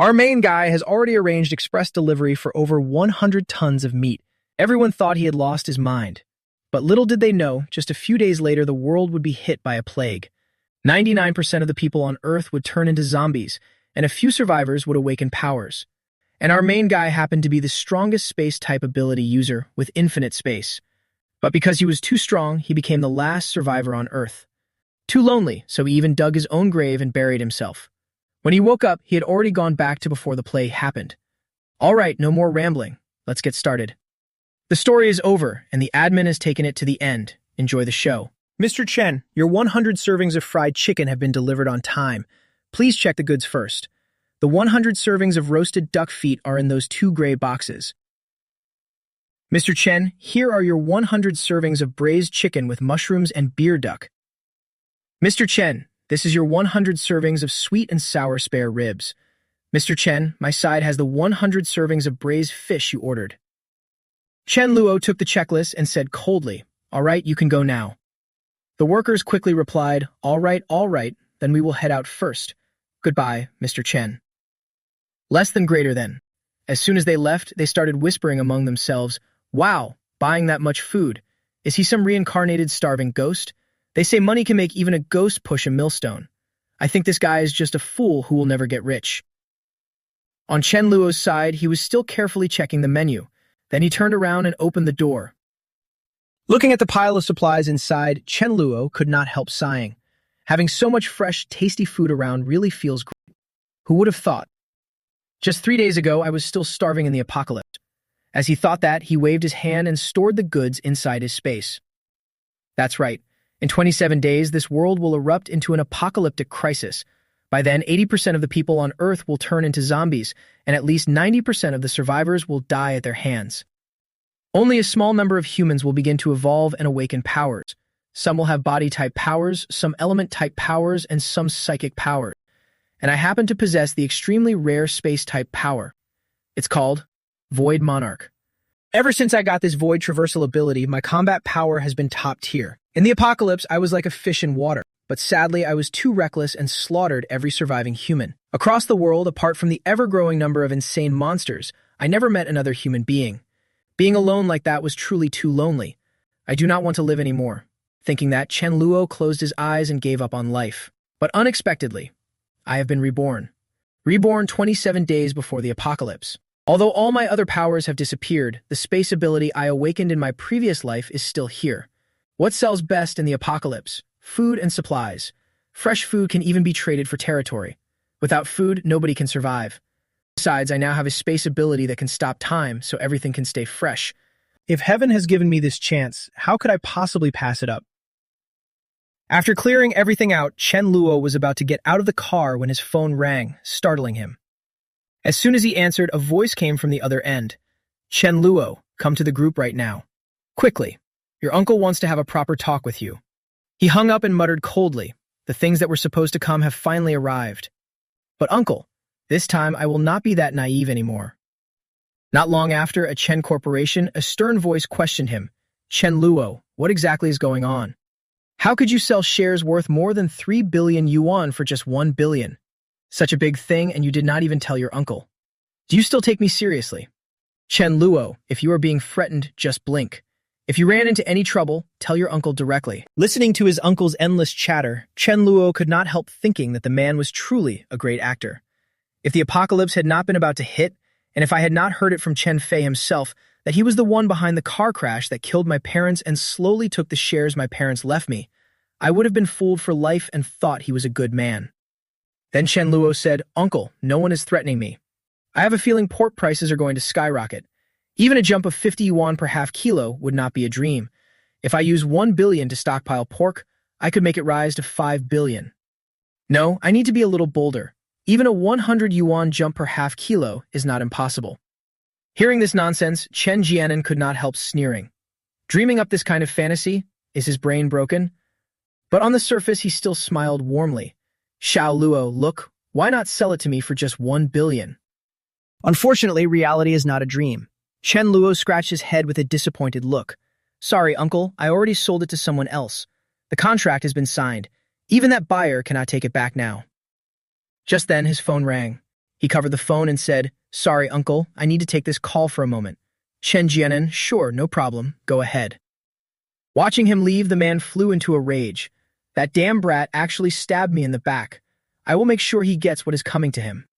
Our main guy has already arranged express delivery for over 100 tons of meat. Everyone thought he had lost his mind. But little did they know, just a few days later the world would be hit by a plague. 99% of the people on Earth would turn into zombies, and a few survivors would awaken powers. And our main guy happened to be the strongest space-type ability user with infinite space. But because he was too strong, he became the last survivor on Earth. Too lonely, so he even dug his own grave and buried himself. When he woke up, he had already gone back to before the plague happened. All right, no more rambling. Let's get started. The story is over, and the admin has taken it to the end. Enjoy the show. Mr. Chen, your 100 servings of fried chicken have been delivered on time. Please check the goods first. The 100 servings of roasted duck feet are in those 2 gray boxes. Mr. Chen, here are your 100 servings of braised chicken with mushrooms and beer duck. Mr. Chen, this is your 100 servings of sweet and sour spare ribs. Mr. Chen, my side has the 100 servings of braised fish you ordered. Chen Luo took the checklist and said coldly, "All right, you can go now." The workers quickly replied, all right, then we will head out first. Goodbye, Mr. Chen." Less than greater than. As soon as they left, they started whispering among themselves, "Wow, buying that much food. Is he some reincarnated starving ghost? They say money can make even a ghost push a millstone. I think this guy is just a fool who will never get rich." On Chen Luo's side, he was still carefully checking the menu. Then he turned around and opened the door. Looking at the pile of supplies inside, Chen Luo could not help sighing. Having so much fresh, tasty food around really feels great. Who would have thought? Just 3 days ago, I was still starving in the apocalypse. As he thought that, he waved his hand and stored the goods inside his space. That's right. In 27 days, this world will erupt into an apocalyptic crisis. By then, 80% of the people on Earth will turn into zombies, and at least 90% of the survivors will die at their hands. Only a small number of humans will begin to evolve and awaken powers. Some will have body-type powers, some element-type powers, and some psychic powers. And I happen to possess the extremely rare space-type power. It's called Void Monarch. Ever since I got this Void Traversal ability, my combat power has been top tier. In the apocalypse, I was like a fish in water. But sadly, I was too reckless and slaughtered every surviving human. Across the world, apart from the ever-growing number of insane monsters, I never met another human being. Being alone like that was truly too lonely. I do not want to live anymore. Thinking that, Chen Luo closed his eyes and gave up on life. But unexpectedly, I have been reborn. Reborn 27 days before the apocalypse. Although all my other powers have disappeared, the space ability I awakened in my previous life is still here. What sells best in the apocalypse? Food and supplies. Fresh food can even be traded for territory. Without food, nobody can survive. Besides, I now have a space ability that can stop time, so everything can stay fresh. If heaven has given me this chance, how could I possibly pass it up? After clearing everything out, Chen Luo was about to get out of the car when his phone rang, startling him. As soon as he answered, a voice came from the other end. "Chen Luo, come to the group right now. Quickly. Your uncle wants to have a proper talk with you." He hung up and muttered coldly, "The things that were supposed to come have finally arrived. But uncle, this time I will not be that naive anymore." Not long after, at Chen Corporation, a stern voice questioned him. "Chen Luo, what exactly is going on? How could you sell shares worth more than 3 billion yuan for just 1 billion? Such a big thing, and you did not even tell your uncle. Do you still take me seriously? Chen Luo, if you are being threatened, just blink. If you ran into any trouble, tell your uncle directly." Listening to his uncle's endless chatter, Chen Luo could not help thinking that the man was truly a great actor. If the apocalypse had not been about to hit, and if I had not heard it from Chen Fei himself, that he was the one behind the car crash that killed my parents and slowly took the shares my parents left me, I would have been fooled for life and thought he was a good man. Then Chen Luo said, "Uncle, no one is threatening me. I have a feeling pork prices are going to skyrocket. Even a jump of 50 yuan per half kilo would not be a dream. If I use 1 billion to stockpile pork, I could make it rise to 5 billion. No, I need to be a little bolder. Even a 100 yuan jump per half kilo is not impossible." Hearing this nonsense, Chen Jianan could not help sneering. Dreaming up this kind of fantasy? Is his brain broken? But on the surface, he still smiled warmly. "Xiao Luo, look, why not sell it to me for just 1 billion? Unfortunately, reality is not a dream. Chen Luo scratched his head with a disappointed look. "Sorry, uncle, I already sold it to someone else. The contract has been signed. Even that buyer cannot take it back now." Just then, his phone rang. He covered the phone and said, "Sorry, uncle, I need to take this call for a moment." Chen Jianan, "Sure, no problem, go ahead." Watching him leave, the man flew into a rage. "That damn brat actually stabbed me in the back. I will make sure he gets what is coming to him."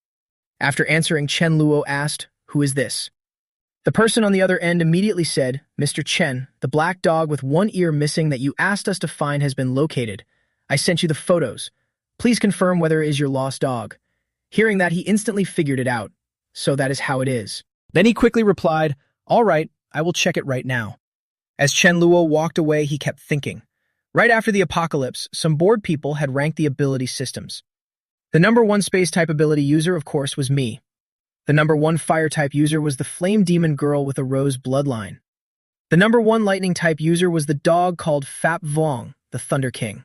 After answering, Chen Luo asked, "Who is this?" The person on the other end immediately said, "Mr. Chen, the black dog with one ear missing that you asked us to find has been located. I sent you the photos. Please confirm whether it is your lost dog." Hearing that, he instantly figured it out. So that is how it is. Then he quickly replied, "All right, I will check it right now." As Chen Luo walked away, he kept thinking. Right after the apocalypse, some bored people had ranked the ability systems. The number 1 space-type ability user, of course, was me. The number 1 fire-type user was the flame demon girl with a rose bloodline. The number 1 lightning-type user was the dog called Fap Vuong, the Thunder King.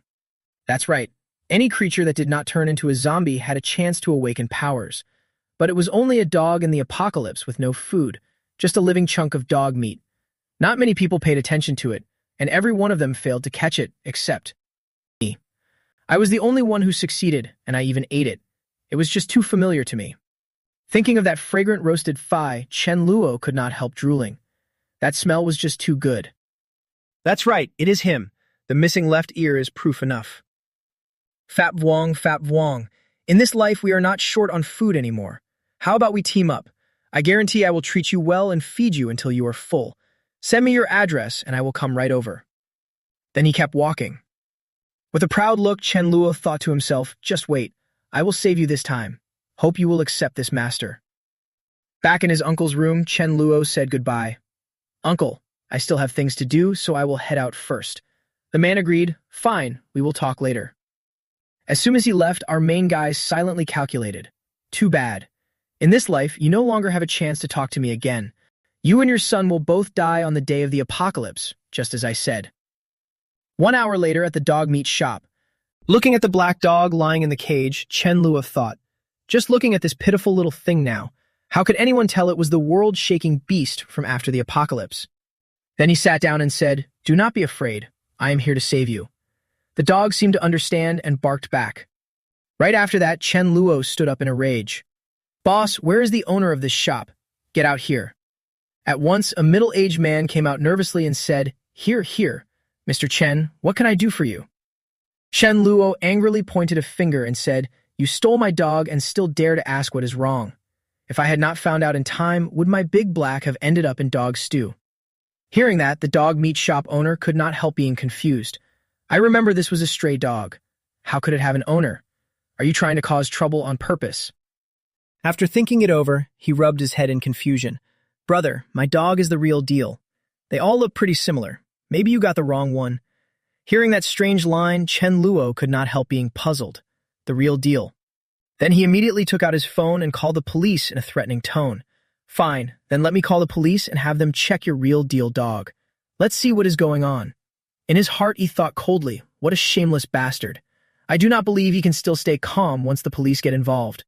That's right, any creature that did not turn into a zombie had a chance to awaken powers. But it was only a dog in the apocalypse with no food, just a living chunk of dog meat. Not many people paid attention to it, and every one of them failed to catch it, except me. I was the only one who succeeded, and I even ate it. It was just too familiar to me. Thinking of that fragrant roasted phi, Chen Luo could not help drooling. That smell was just too good. That's right, it is him. The missing left ear is proof enough. Fap Vuong. In this life, we are not short on food anymore. How about we team up? I guarantee I will treat you well and feed you until you are full. Send me your address, and I will come right over. Then he kept walking. With a proud look, Chen Luo thought to himself, just wait, I will save you this time. Hope you will accept this master. Back in his uncle's room, Chen Luo said goodbye. Uncle, I still have things to do, so I will head out first. The man agreed, fine, we will talk later. As soon as he left, our main guy silently calculated. Too bad. In this life, you no longer have a chance to talk to me again. You and your son will both die on the day of the apocalypse, just as I said. 1 hour later at the dog meat shop. Looking at the black dog lying in the cage, Chen Luo thought, just looking at this pitiful little thing now, how could anyone tell it was the world-shaking beast from after the apocalypse? Then he sat down and said, do not be afraid, I am here to save you. The dog seemed to understand and barked back. Right after that, Chen Luo stood up in a rage. Boss, where is the owner of this shop? Get out here. At once, a middle-aged man came out nervously and said, Here, Mr. Chen, what can I do for you? Chen Luo angrily pointed a finger and said, you stole my dog and still dare to ask what is wrong. If I had not found out in time, would my big black have ended up in dog stew? Hearing that, the dog meat shop owner could not help being confused. I remember this was a stray dog. How could it have an owner? Are you trying to cause trouble on purpose? After thinking it over, he rubbed his head in confusion. Brother, my dog is the real deal. They all look pretty similar. Maybe you got the wrong one. Hearing that strange line, Chen Luo could not help being puzzled. The real deal. Then he immediately took out his phone and called the police in a threatening tone. Fine, then let me call the police and have them check your real deal dog. Let's see what is going on. In his heart, he thought coldly, what a shameless bastard. I do not believe he can still stay calm once the police get involved.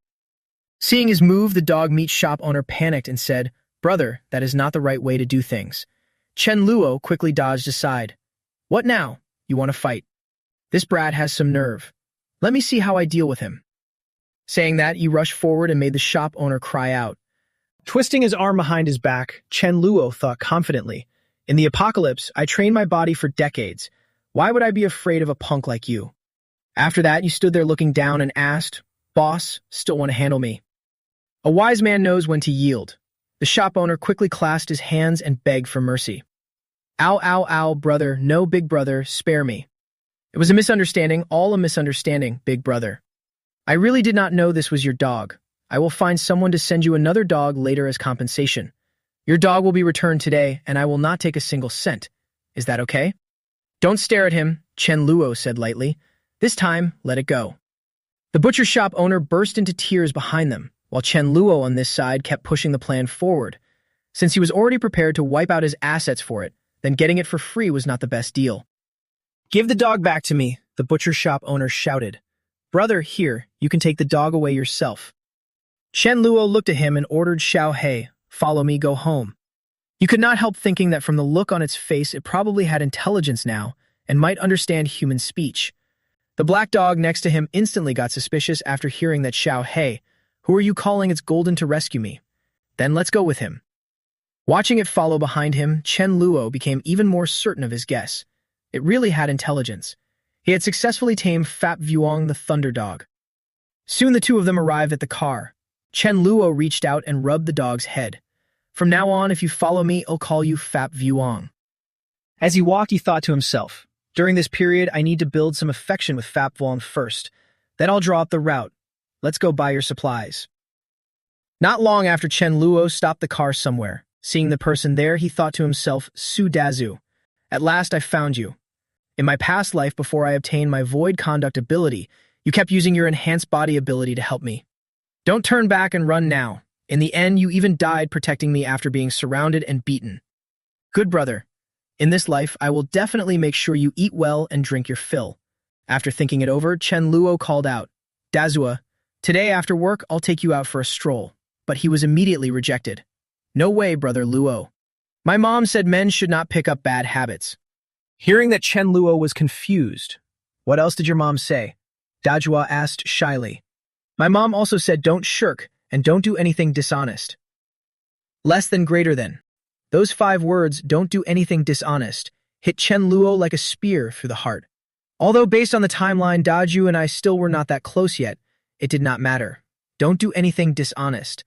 Seeing his move, the dog meat shop owner panicked and said, Brother, that is not the right way to do things. Chen Luo quickly dodged aside. What now? You want to fight? This brat has some nerve. Let me see how I deal with him. Saying that, he rushed forward and made the shop owner cry out. Twisting his arm behind his back, Chen Luo thought confidently, in the apocalypse, I trained my body for decades. Why would I be afraid of a punk like you? After that, he stood there looking down and asked, Boss, still want to handle me? A wise man knows when to yield. The shop owner quickly clasped his hands and begged for mercy. Ow, brother, no, big brother, spare me. It was a misunderstanding, all a misunderstanding, big brother. I really did not know this was your dog. I will find someone to send you another dog later as compensation. Your dog will be returned today, and I will not take a single cent. Is that okay? Don't stare at him, Chen Luo said lightly. This time, let it go. The butcher shop owner burst into tears behind them, while Chen Luo on this side kept pushing the plan forward. Since he was already prepared to wipe out his assets for it, then getting it for free was not the best deal. Give the dog back to me, the butcher shop owner shouted. Brother, here, you can take the dog away yourself. Chen Luo looked at him and ordered Xiao He, follow me, go home. You could not help thinking that from the look on its face it probably had intelligence now and might understand human speech. The black dog next to him instantly got suspicious after hearing that Xiao He, Who are you calling? It's golden to rescue me. Then let's go with him. Watching it follow behind him, Chen Luo became even more certain of his guess. It really had intelligence. He had successfully tamed Fap Vuong the Thunder Dog. Soon the two of them arrived at the car. Chen Luo reached out and rubbed the dog's head. From now on, if you follow me, I'll call you Fap Vuong. As he walked, he thought to himself, during this period, I need to build some affection with Fap Vuong first. Then I'll draw up the route. Let's go buy your supplies. Not long after Chen Luo stopped the car somewhere. Seeing the person there, he thought to himself, Su Dazu. At last I found you. In my past life, before I obtained my void conduct ability, you kept using your enhanced body ability to help me. Don't turn back and run now. In the end, you even died protecting me after being surrounded and beaten. Good brother. In this life, I will definitely make sure you eat well and drink your fill. After thinking it over, Chen Luo called out, Dazua, today after work, I'll take you out for a stroll. But he was immediately rejected. No way, brother Luo. My mom said men should not pick up bad habits. Hearing that Chen Luo was confused. What else did your mom say? Dazua asked shyly. My mom also said don't shirk and don't do anything dishonest. Less than greater than. Those 5 words, don't do anything dishonest, hit Chen Luo like a spear through the heart. Although based on the timeline, Daju and I still were not that close yet, it did not matter. Don't do anything dishonest.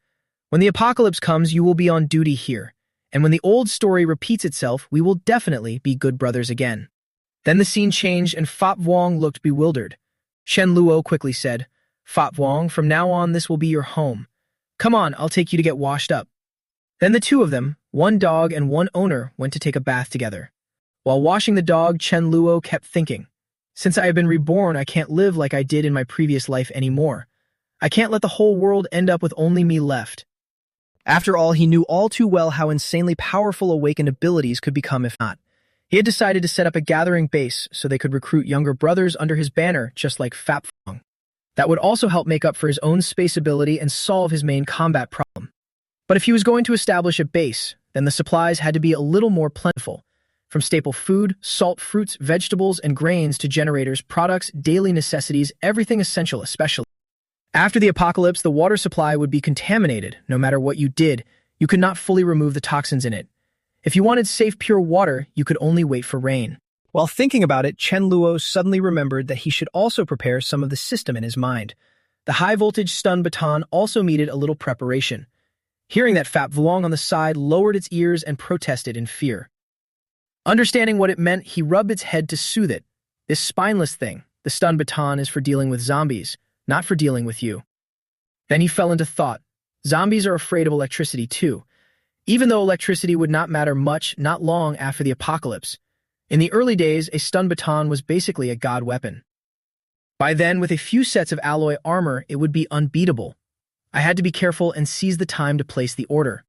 When the apocalypse comes, you will be on duty here. And when the old story repeats itself, we will definitely be good brothers again. Then the scene changed and Fap Vuong looked bewildered. Chen Luo quickly said, Fap Vuong, from now on this will be your home. Come on, I'll take you to get washed up. Then the two of them, one dog and one owner, went to take a bath together. While washing the dog, Chen Luo kept thinking, since I have been reborn, I can't live like I did in my previous life anymore. I can't let the whole world end up with only me left. After all, he knew all too well how insanely powerful awakened abilities could become if not. He had decided to set up a gathering base so they could recruit younger brothers under his banner, just like Fap Vuong. That would also help make up for his own space ability and solve his main combat problem. But if he was going to establish a base, then the supplies had to be a little more plentiful. From staple food, salt, fruits, vegetables, and grains to generators, products, daily necessities, everything essential especially. After the apocalypse, the water supply would be contaminated. No matter what you did, you could not fully remove the toxins in it. If you wanted safe, pure water, you could only wait for rain. While thinking about it, Chen Luo suddenly remembered that he should also prepare some of the system in his mind. The high-voltage stun baton also needed a little preparation. Hearing that, Fap Vuong on the side lowered its ears and protested in fear. Understanding what it meant, he rubbed its head to soothe it. This spineless thing, the stun baton, is for dealing with zombies, not for dealing with you. Then he fell into thought. Zombies are afraid of electricity too. Even though electricity would not matter much, not long after the apocalypse. In the early days, a stun baton was basically a god weapon. By then, with a few sets of alloy armor, it would be unbeatable. I had to be careful and seize the time to place the order.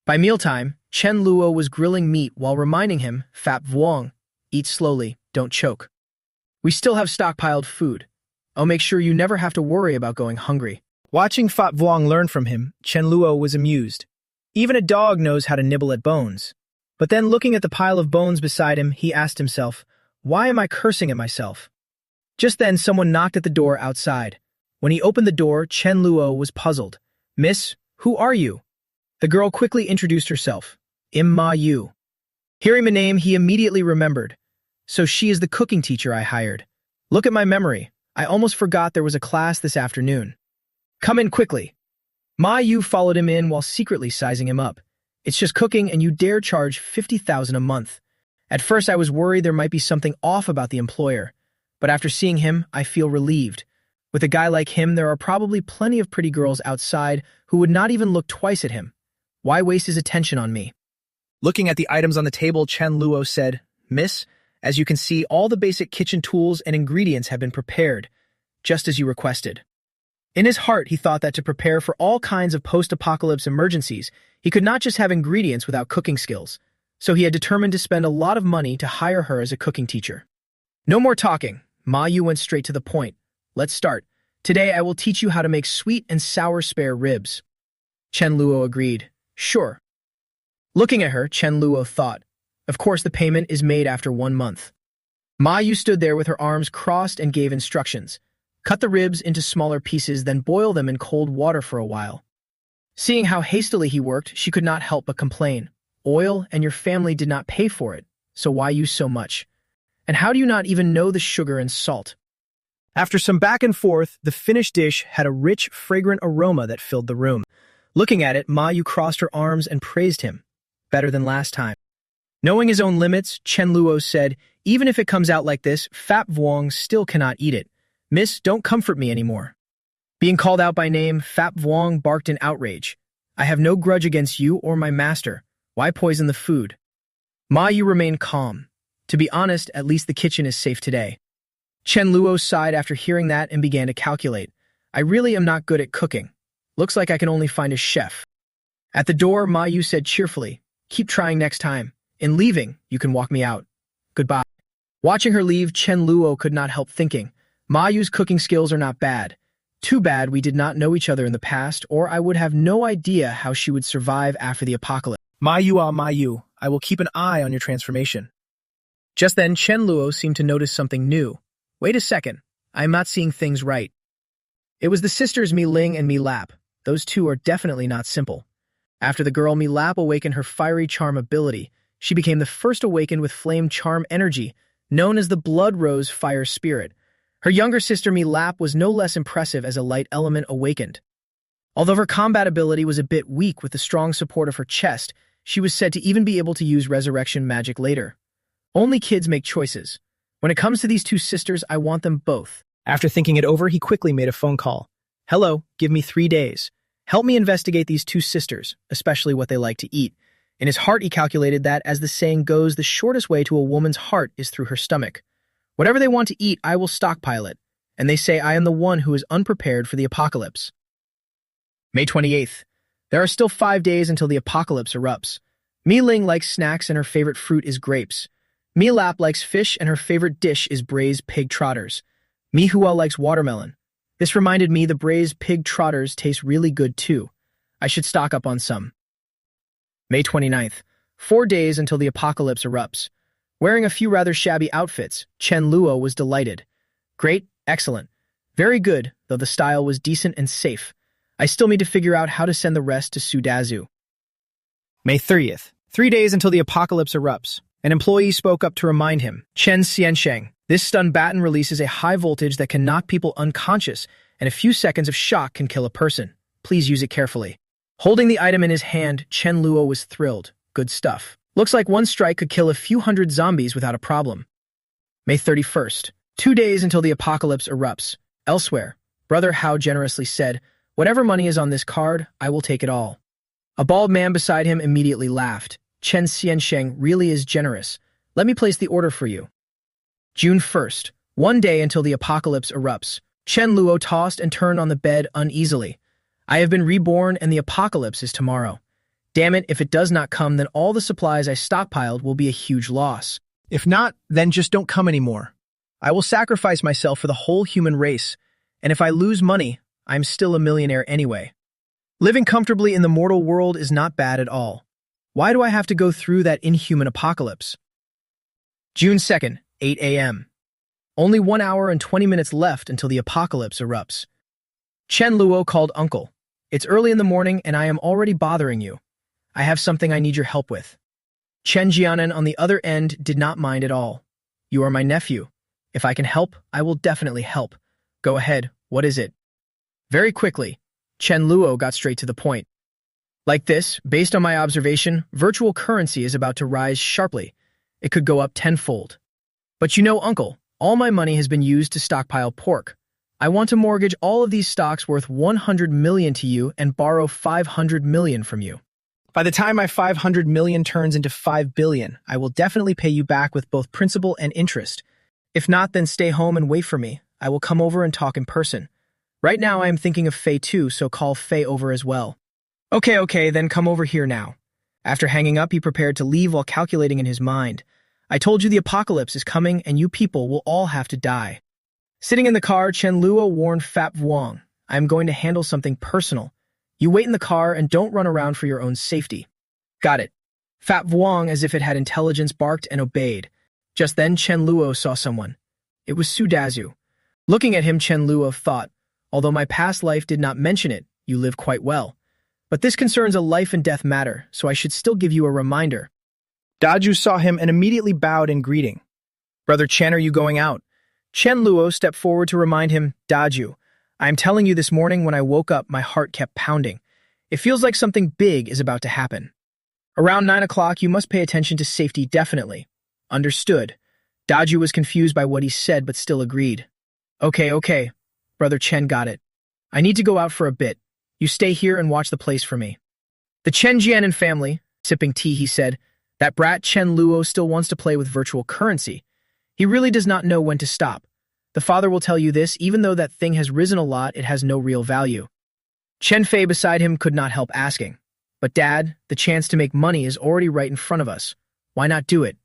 By mealtime, Chen Luo was grilling meat while reminding him, Fap Vuong, eat slowly, don't choke. We still have stockpiled food. I'll make sure you never have to worry about going hungry. Watching Fap Vuong learn from him, Chen Luo was amused. Even a dog knows how to nibble at bones. But then looking at the pile of bones beside him, he asked himself, why am I cursing at myself? Just then, someone knocked at the door outside. When he opened the door, Chen Luo was puzzled. Miss, who are you? The girl quickly introduced herself. Ma Yu. Hearing the name, he immediately remembered. So she is the cooking teacher I hired. Look at my memory. I almost forgot there was a class this afternoon. Come in quickly. Ma Yu followed him in while secretly sizing him up. It's just cooking and you dare charge 50,000 a month. At first I was worried there might be something off about the employer. But after seeing him, I feel relieved. With a guy like him, there are probably plenty of pretty girls outside who would not even look twice at him. Why waste his attention on me? Looking at the items on the table, Chen Luo said, Miss, as you can see, all the basic kitchen tools and ingredients have been prepared, just as you requested. In his heart, he thought that to prepare for all kinds of post-apocalypse emergencies, he could not just have ingredients without cooking skills. So he had determined to spend a lot of money to hire her as a cooking teacher. No more talking. Ma Yu went straight to the point. Let's start. Today I will teach you how to make sweet and sour spare ribs. Chen Luo agreed. Sure. Looking at her, Chen Luo thought. Of course the payment is made after 1 month. Ma Yu stood there with her arms crossed and gave instructions. Cut the ribs into smaller pieces, then boil them in cold water for a while. Seeing how hastily he worked, she could not help but complain. Oil, and your family did not pay for it, so why use so much? And how do you not even know the sugar and salt? After some back and forth, the finished dish had a rich, fragrant aroma that filled the room. Looking at it, Ma Yu crossed her arms and praised him. Better than last time. Knowing his own limits, Chen Luo said, even if it comes out like this, Fat Vuong still cannot eat it. Miss, don't comfort me anymore. Being called out by name, Fat Vuong barked in outrage. I have no grudge against you or my master. Why poison the food? Ma Yu remained calm. To be honest, at least the kitchen is safe today. Chen Luo sighed after hearing that and began to calculate. I really am not good at cooking. Looks like I can only find a chef. At the door, Ma Yu said cheerfully, keep trying next time. In leaving, you can walk me out. Goodbye. Watching her leave, Chen Luo could not help thinking, Ma Yu's cooking skills are not bad. Too bad we did not know each other in the past, or I would have no idea how she would survive after the apocalypse. Ma Yu, I will keep an eye on your transformation. Just then, Chen Luo seemed to notice something new. Wait a second, I am not seeing things right. It was the sisters Mi Ling and Mi Lap. Those two are definitely not simple. After the girl Mi Lap awakened her fiery charm ability, she became the first awakened with flame charm energy, known as the Blood Rose Fire Spirit. Her younger sister Mi Lap was no less impressive as a light element awakened. Although her combat ability was a bit weak with the strong support of her chest, she was said to even be able to use resurrection magic later. Only kids make choices. When it comes to these two sisters, I want them both. After thinking it over, he quickly made a phone call. Hello, give me 3 days. Help me investigate these two sisters, especially what they like to eat. In his heart, he calculated that, as the saying goes, the shortest way to a woman's heart is through her stomach. Whatever they want to eat, I will stockpile it. And they say I am the one who is unprepared for the apocalypse. May 28th. There are still 5 days until the apocalypse erupts. Mi Ling likes snacks and her favorite fruit is grapes. Mi Lap likes fish and her favorite dish is braised pig trotters. Mi Hua likes watermelon. This reminded me the braised pig trotters taste really good too. I should stock up on some. May 29th. 4 days until the apocalypse erupts. Wearing a few rather shabby outfits, Chen Luo was delighted. Great, excellent. Very good, though the style was decent and safe. I still need to figure out how to send the rest to Sudazu. May 30th. 3 days until the apocalypse erupts. An employee spoke up to remind him. Chen Xiansheng. This stun baton releases a high voltage that can knock people unconscious, and a few seconds of shock can kill a person. Please use it carefully. Holding the item in his hand, Chen Luo was thrilled. Good stuff. Looks like one strike could kill a few hundred zombies without a problem. May 31st. 2 days until the apocalypse erupts. Elsewhere, Brother Hao generously said, whatever money is on this card, I will take it all. A bald man beside him immediately laughed. Chen Xiansheng really is generous. Let me place the order for you. June 1st. 1 day until the apocalypse erupts. Chen Luo tossed and turned on the bed uneasily. I have been reborn and the apocalypse is tomorrow. Damn it, if it does not come, then all the supplies I stockpiled will be a huge loss. If not, then just don't come anymore. I will sacrifice myself for the whole human race, and if I lose money, I'm still a millionaire anyway. Living comfortably in the mortal world is not bad at all. Why do I have to go through that inhuman apocalypse? June 2nd, 8 a.m. Only 1 hour and 20 minutes left until the apocalypse erupts. Chen Luo called Uncle. It's early in the morning and I am already bothering you. I have something I need your help with. Chen Jianan on the other end did not mind at all. You are my nephew. If I can help, I will definitely help. Go ahead, what is it? Very quickly, Chen Luo got straight to the point. Like this, based on my observation, virtual currency is about to rise sharply. It could go up tenfold. But you know, Uncle, all my money has been used to stockpile pork. I want to mortgage all of these stocks worth 100 million to you and borrow 500 million from you. By the time my 500 million turns into 5 billion, I will definitely pay you back with both principal and interest. If not, then stay home and wait for me. I will come over and talk in person. Right now I am thinking of Faye too, so call Faye over as well. Okay, then come over here now. After hanging up, he prepared to leave while calculating in his mind. I told you the apocalypse is coming and you people will all have to die. Sitting in the car, Chen Luo warned Fat Vuong, I am going to handle something personal. You wait in the car and don't run around for your own safety. Got it. Fat Vuong, as if it had intelligence, barked and obeyed. Just then, Chen Luo saw someone. It was Sudazu. Looking at him, Chen Luo thought, although my past life did not mention it, you live quite well. But this concerns a life and death matter, so I should still give you a reminder. Daju saw him and immediately bowed in greeting. Brother Chen, are you going out? Chen Luo stepped forward to remind him, Daju, I am telling you this morning when I woke up, my heart kept pounding. It feels like something big is about to happen. Around 9 o'clock, you must pay attention to safety definitely. Understood. Daju was confused by what he said but still agreed. Okay. Brother Chen got it. I need to go out for a bit. You stay here and watch the place for me. The Chen Jianan family, sipping tea, he said, that brat Chen Luo still wants to play with virtual currency. He really does not know when to stop. The father will tell you this, even though that thing has risen a lot, it has no real value. Chen Fei beside him could not help asking, but Dad, the chance to make money is already right in front of us. Why not do it?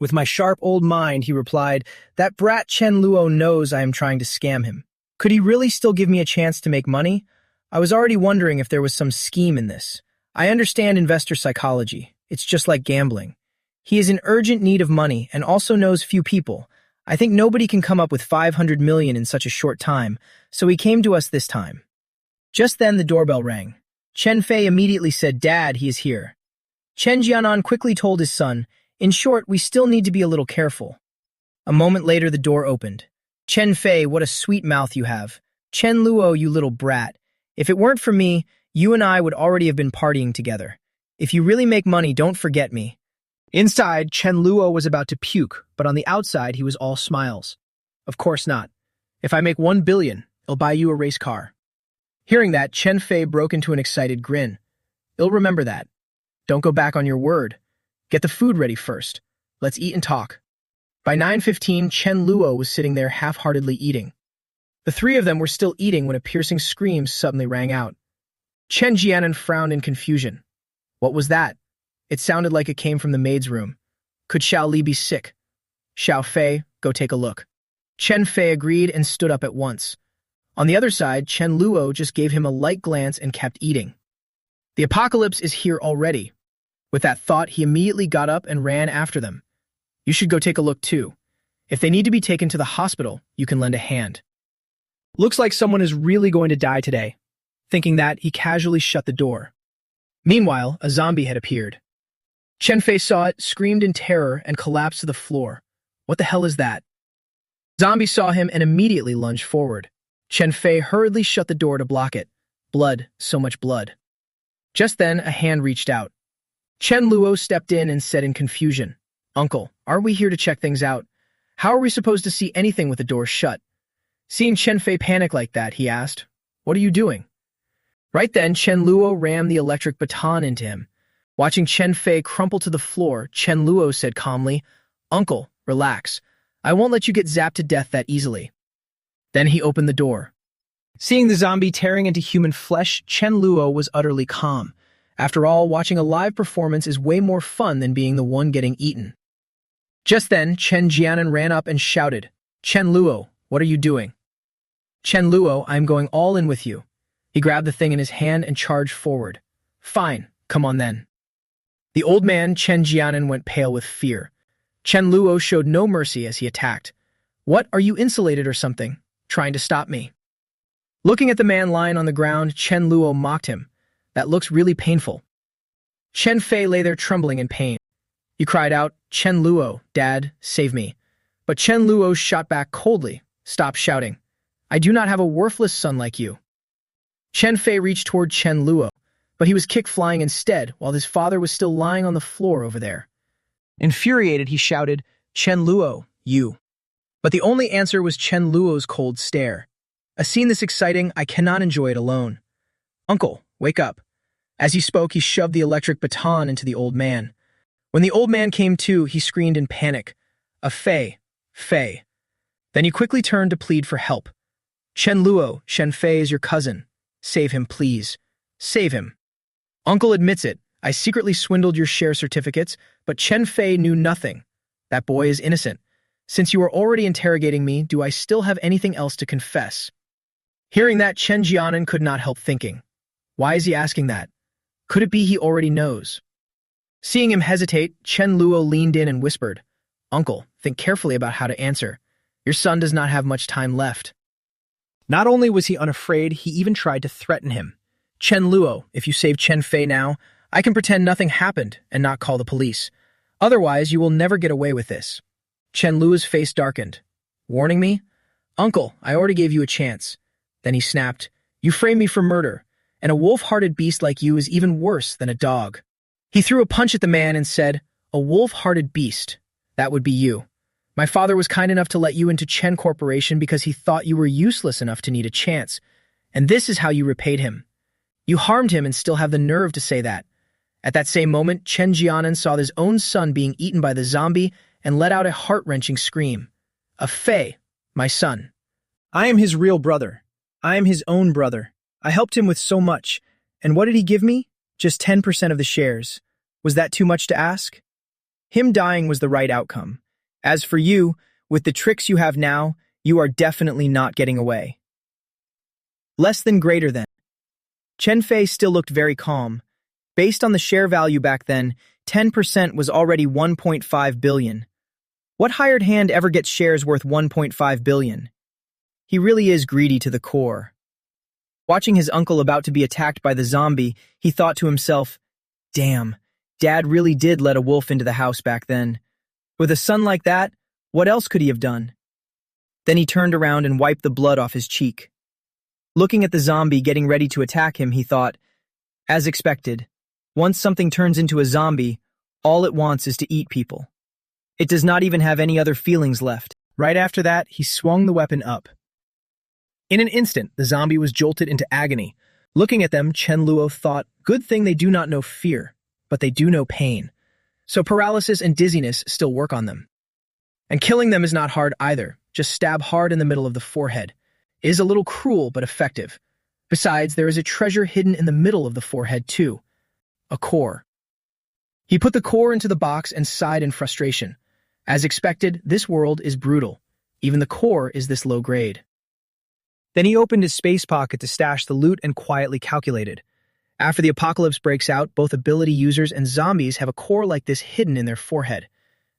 With my sharp old mind, he replied, that brat Chen Luo knows I am trying to scam him. Could he really still give me a chance to make money? I was already wondering if there was some scheme in this. I understand investor psychology. It's just like gambling. He is in urgent need of money and also knows few people. I think nobody can come up with 500 million in such a short time, so he came to us this time. Just then the doorbell rang. Chen Fei immediately said, Dad, he is here. Chen Jianan quickly told his son, in short, we still need to be a little careful. A moment later, the door opened. Chen Fei, what a sweet mouth you have. Chen Luo, you little brat. If it weren't for me, you and I would already have been partying together. If you really make money, don't forget me. Inside, Chen Luo was about to puke, but on the outside, he was all smiles. Of course not. If I make 1 billion, I'll buy you a race car. Hearing that, Chen Fei broke into an excited grin. I'll remember that. Don't go back on your word. Get the food ready first. Let's eat and talk. By 9:15, Chen Luo was sitting there half-heartedly eating. The three of them were still eating when a piercing scream suddenly rang out. Chen Jianan frowned in confusion. What was that? It sounded like it came from the maid's room. Could Xiao Li be sick? Xiao Fei, go take a look. Chen Fei agreed and stood up at once. On the other side, Chen Luo just gave him a light glance and kept eating. The apocalypse is here already. With that thought, he immediately got up and ran after them. You should go take a look too. If they need to be taken to the hospital, you can lend a hand. Looks like someone is really going to die today. Thinking that, he casually shut the door. Meanwhile, a zombie had appeared. Chen Fei saw it, screamed in terror, and collapsed to the floor. What the hell is that? Zombie saw him and immediately lunged forward. Chen Fei hurriedly shut the door to block it. Blood, so much blood. Just then, a hand reached out. Chen Luo stepped in and said in confusion, Uncle, aren't we here to check things out? How are we supposed to see anything with the door shut? Seeing Chen Fei panic like that, he asked, What are you doing? Right then, Chen Luo rammed the electric baton into him. Watching Chen Fei crumple to the floor, Chen Luo said calmly, Uncle, relax. I won't let you get zapped to death that easily. Then he opened the door. Seeing the zombie tearing into human flesh, Chen Luo was utterly calm. After all, watching a live performance is way more fun than being the one getting eaten. Just then, Chen Jianan ran up and shouted, Chen Luo, what are you doing? Chen Luo, I'm going all in with you. He grabbed the thing in his hand and charged forward. Fine, come on then. The old man, Chen Jianan, went pale with fear. Chen Luo showed no mercy as he attacked. What, are you insulated or something? Trying to stop me? Looking at the man lying on the ground, Chen Luo mocked him. That looks really painful. Chen Fei lay there trembling in pain. He cried out, Chen Luo, Dad, save me. But Chen Luo shot back coldly. Stop shouting. I do not have a worthless son like you. Chen Fei reached toward Chen Luo, but he was kicked flying instead while his father was still lying on the floor over there. Infuriated, he shouted, Chen Luo, you. But the only answer was Chen Luo's cold stare. A scene this exciting, I cannot enjoy it alone. Uncle, wake up. As he spoke, he shoved the electric baton into the old man. When the old man came to, he screamed in panic. A Fei, Fei. Then he quickly turned to plead for help. Chen Luo, Chen Fei is your cousin. Save him, please. Save him. Uncle admits it. I secretly swindled your share certificates, but Chen Fei knew nothing. That boy is innocent. Since you are already interrogating me, do I still have anything else to confess? Hearing that, Chen Jianan could not help thinking. Why is he asking that? Could it be he already knows? Seeing him hesitate, Chen Luo leaned in and whispered, Uncle, think carefully about how to answer. Your son does not have much time left." Not only was he unafraid, he even tried to threaten him. "Chen Luo, if you save Chen Fei now, I can pretend nothing happened and not call the police. Otherwise, you will never get away with this." Chen Luo's face darkened. "Warning me? Uncle, I already gave you a chance." Then he snapped, "You framed me for murder, and a wolf-hearted beast like you is even worse than a dog." He threw a punch at the man and said, "A wolf-hearted beast. That would be you. My father was kind enough to let you into Chen Corporation because he thought you were useless enough to need a chance. And this is how you repaid him. You harmed him and still have the nerve to say that." At that same moment, Chen Jianan saw his own son being eaten by the zombie and let out a heart-wrenching scream. "A Fei, my son. I am his real brother. I am his own brother. I helped him with so much. And what did he give me? Just 10% of the shares. Was that too much to ask? Him dying was the right outcome. As for you, with the tricks you have now, you are definitely not getting away." Less than greater than. Chen Fei still looked very calm. Based on the share value back then, 10% was already 1.5 billion. What hired hand ever gets shares worth 1.5 billion? He really is greedy to the core. Watching his uncle about to be attacked by the zombie, he thought to himself, "Damn, Dad really did let a wolf into the house back then. With a son like that, what else could he have done?" Then he turned around and wiped the blood off his cheek. Looking at the zombie getting ready to attack him, he thought, as expected, once something turns into a zombie, all it wants is to eat people. It does not even have any other feelings left. Right after that, he swung the weapon up. In an instant, the zombie was jolted into agony. Looking at them, Chen Luo thought, good thing they do not know fear, but they do know pain. So paralysis and dizziness still work on them. And killing them is not hard either. Just stab hard in the middle of the forehead. It is a little cruel, but effective. Besides, there is a treasure hidden in the middle of the forehead, too. A core. He put the core into the box and sighed in frustration. As expected, this world is brutal. Even the core is this low grade. Then he opened his space pocket to stash the loot and quietly calculated. After the apocalypse breaks out, both ability users and zombies have a core like this hidden in their forehead.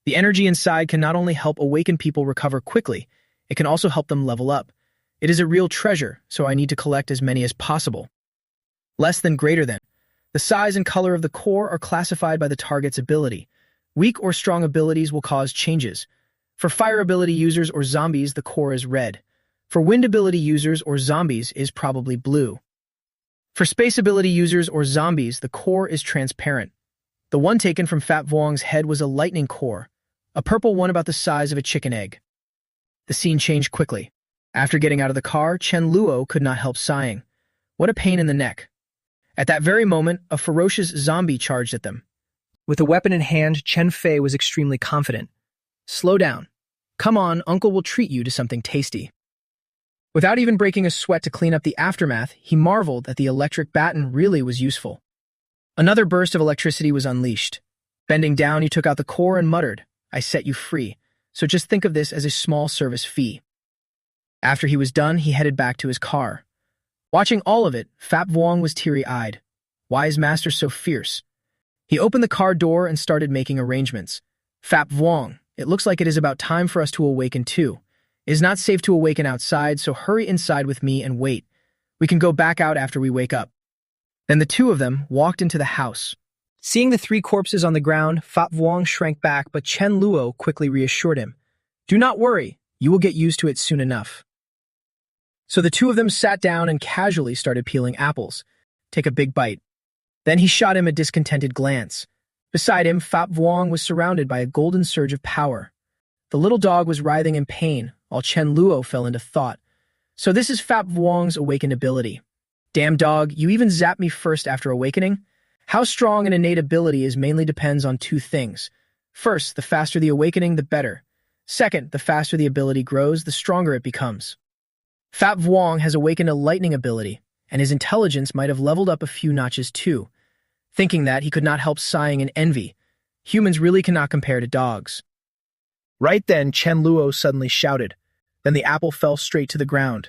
The energy inside can not only help awakened people recover quickly, it can also help them level up. It is a real treasure, so I need to collect as many as possible. Less than greater than. The size and color of the core are classified by the target's ability. Weak or strong abilities will cause changes. For fire ability users or zombies, the core is red. For wind ability users or zombies is probably blue. For space ability users or zombies, the core is transparent. The one taken from Fat Vuong's head was a lightning core, a purple one about the size of a chicken egg. The scene changed quickly. After getting out of the car, Chen Luo could not help sighing. What a pain in the neck. At that very moment, a ferocious zombie charged at them. With a weapon in hand, Chen Fei was extremely confident. Slow down. Come on, Uncle will treat you to something tasty. Without even breaking a sweat to clean up the aftermath, he marveled that the electric baton really was useful. Another burst of electricity was unleashed. Bending down, he took out the core and muttered, I set you free, so just think of this as a small service fee. After he was done, he headed back to his car. Watching all of it, Fat Vuong was teary-eyed. Why is Master so fierce? He opened the car door and started making arrangements. Fat Vuong, it looks like it is about time for us to awaken too. It is not safe to awaken outside, so hurry inside with me and wait. We can go back out after we wake up. Then the two of them walked into the house. Seeing the three corpses on the ground, Fat Vuong shrank back, but Chen Luo quickly reassured him. Do not worry, you will get used to it soon enough. So the two of them sat down and casually started peeling apples. Take a big bite. Then he shot him a discontented glance. Beside him, Fat Vuong was surrounded by a golden surge of power. The little dog was writhing in pain, while Chen Luo fell into thought. So this is Fat Vuong's awakened ability. Damn dog, you even zapped me first after awakening? How strong an innate ability is mainly depends on two things. First, the faster the awakening, the better. Second, the faster the ability grows, the stronger it becomes. Fat Vuong has awakened a lightning ability, and his intelligence might have leveled up a few notches too. Thinking that, he could not help sighing in envy. Humans really cannot compare to dogs. Right then, Chen Luo suddenly shouted. Then the apple fell straight to the ground.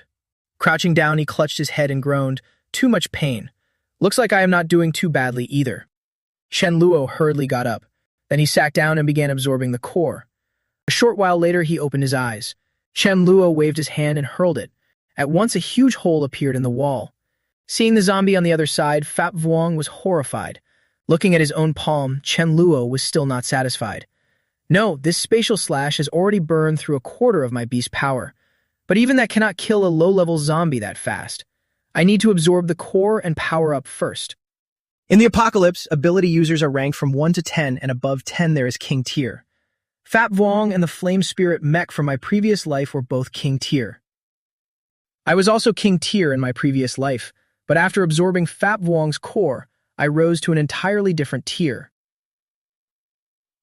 Crouching down, he clutched his head and groaned, too much pain. Looks like I am not doing too badly either. Chen Luo hurriedly got up. Then he sat down and began absorbing the core. A short while later, he opened his eyes. Chen Luo waved his hand and hurled it. At once a huge hole appeared in the wall. Seeing the zombie on the other side, Fap Vuong was horrified. Looking at his own palm, Chen Luo was still not satisfied. No, this spatial slash has already burned through a quarter of my beast's power. But even that cannot kill a low-level zombie that fast. I need to absorb the core and power up first. In the apocalypse, ability users are ranked from 1 to 10, and above 10 there is King tier. Fap Vuong and the Flame Spirit mech from my previous life were both King tier. I was also King tier in my previous life, but after absorbing Fap Vuong's core, I rose to an entirely different tier.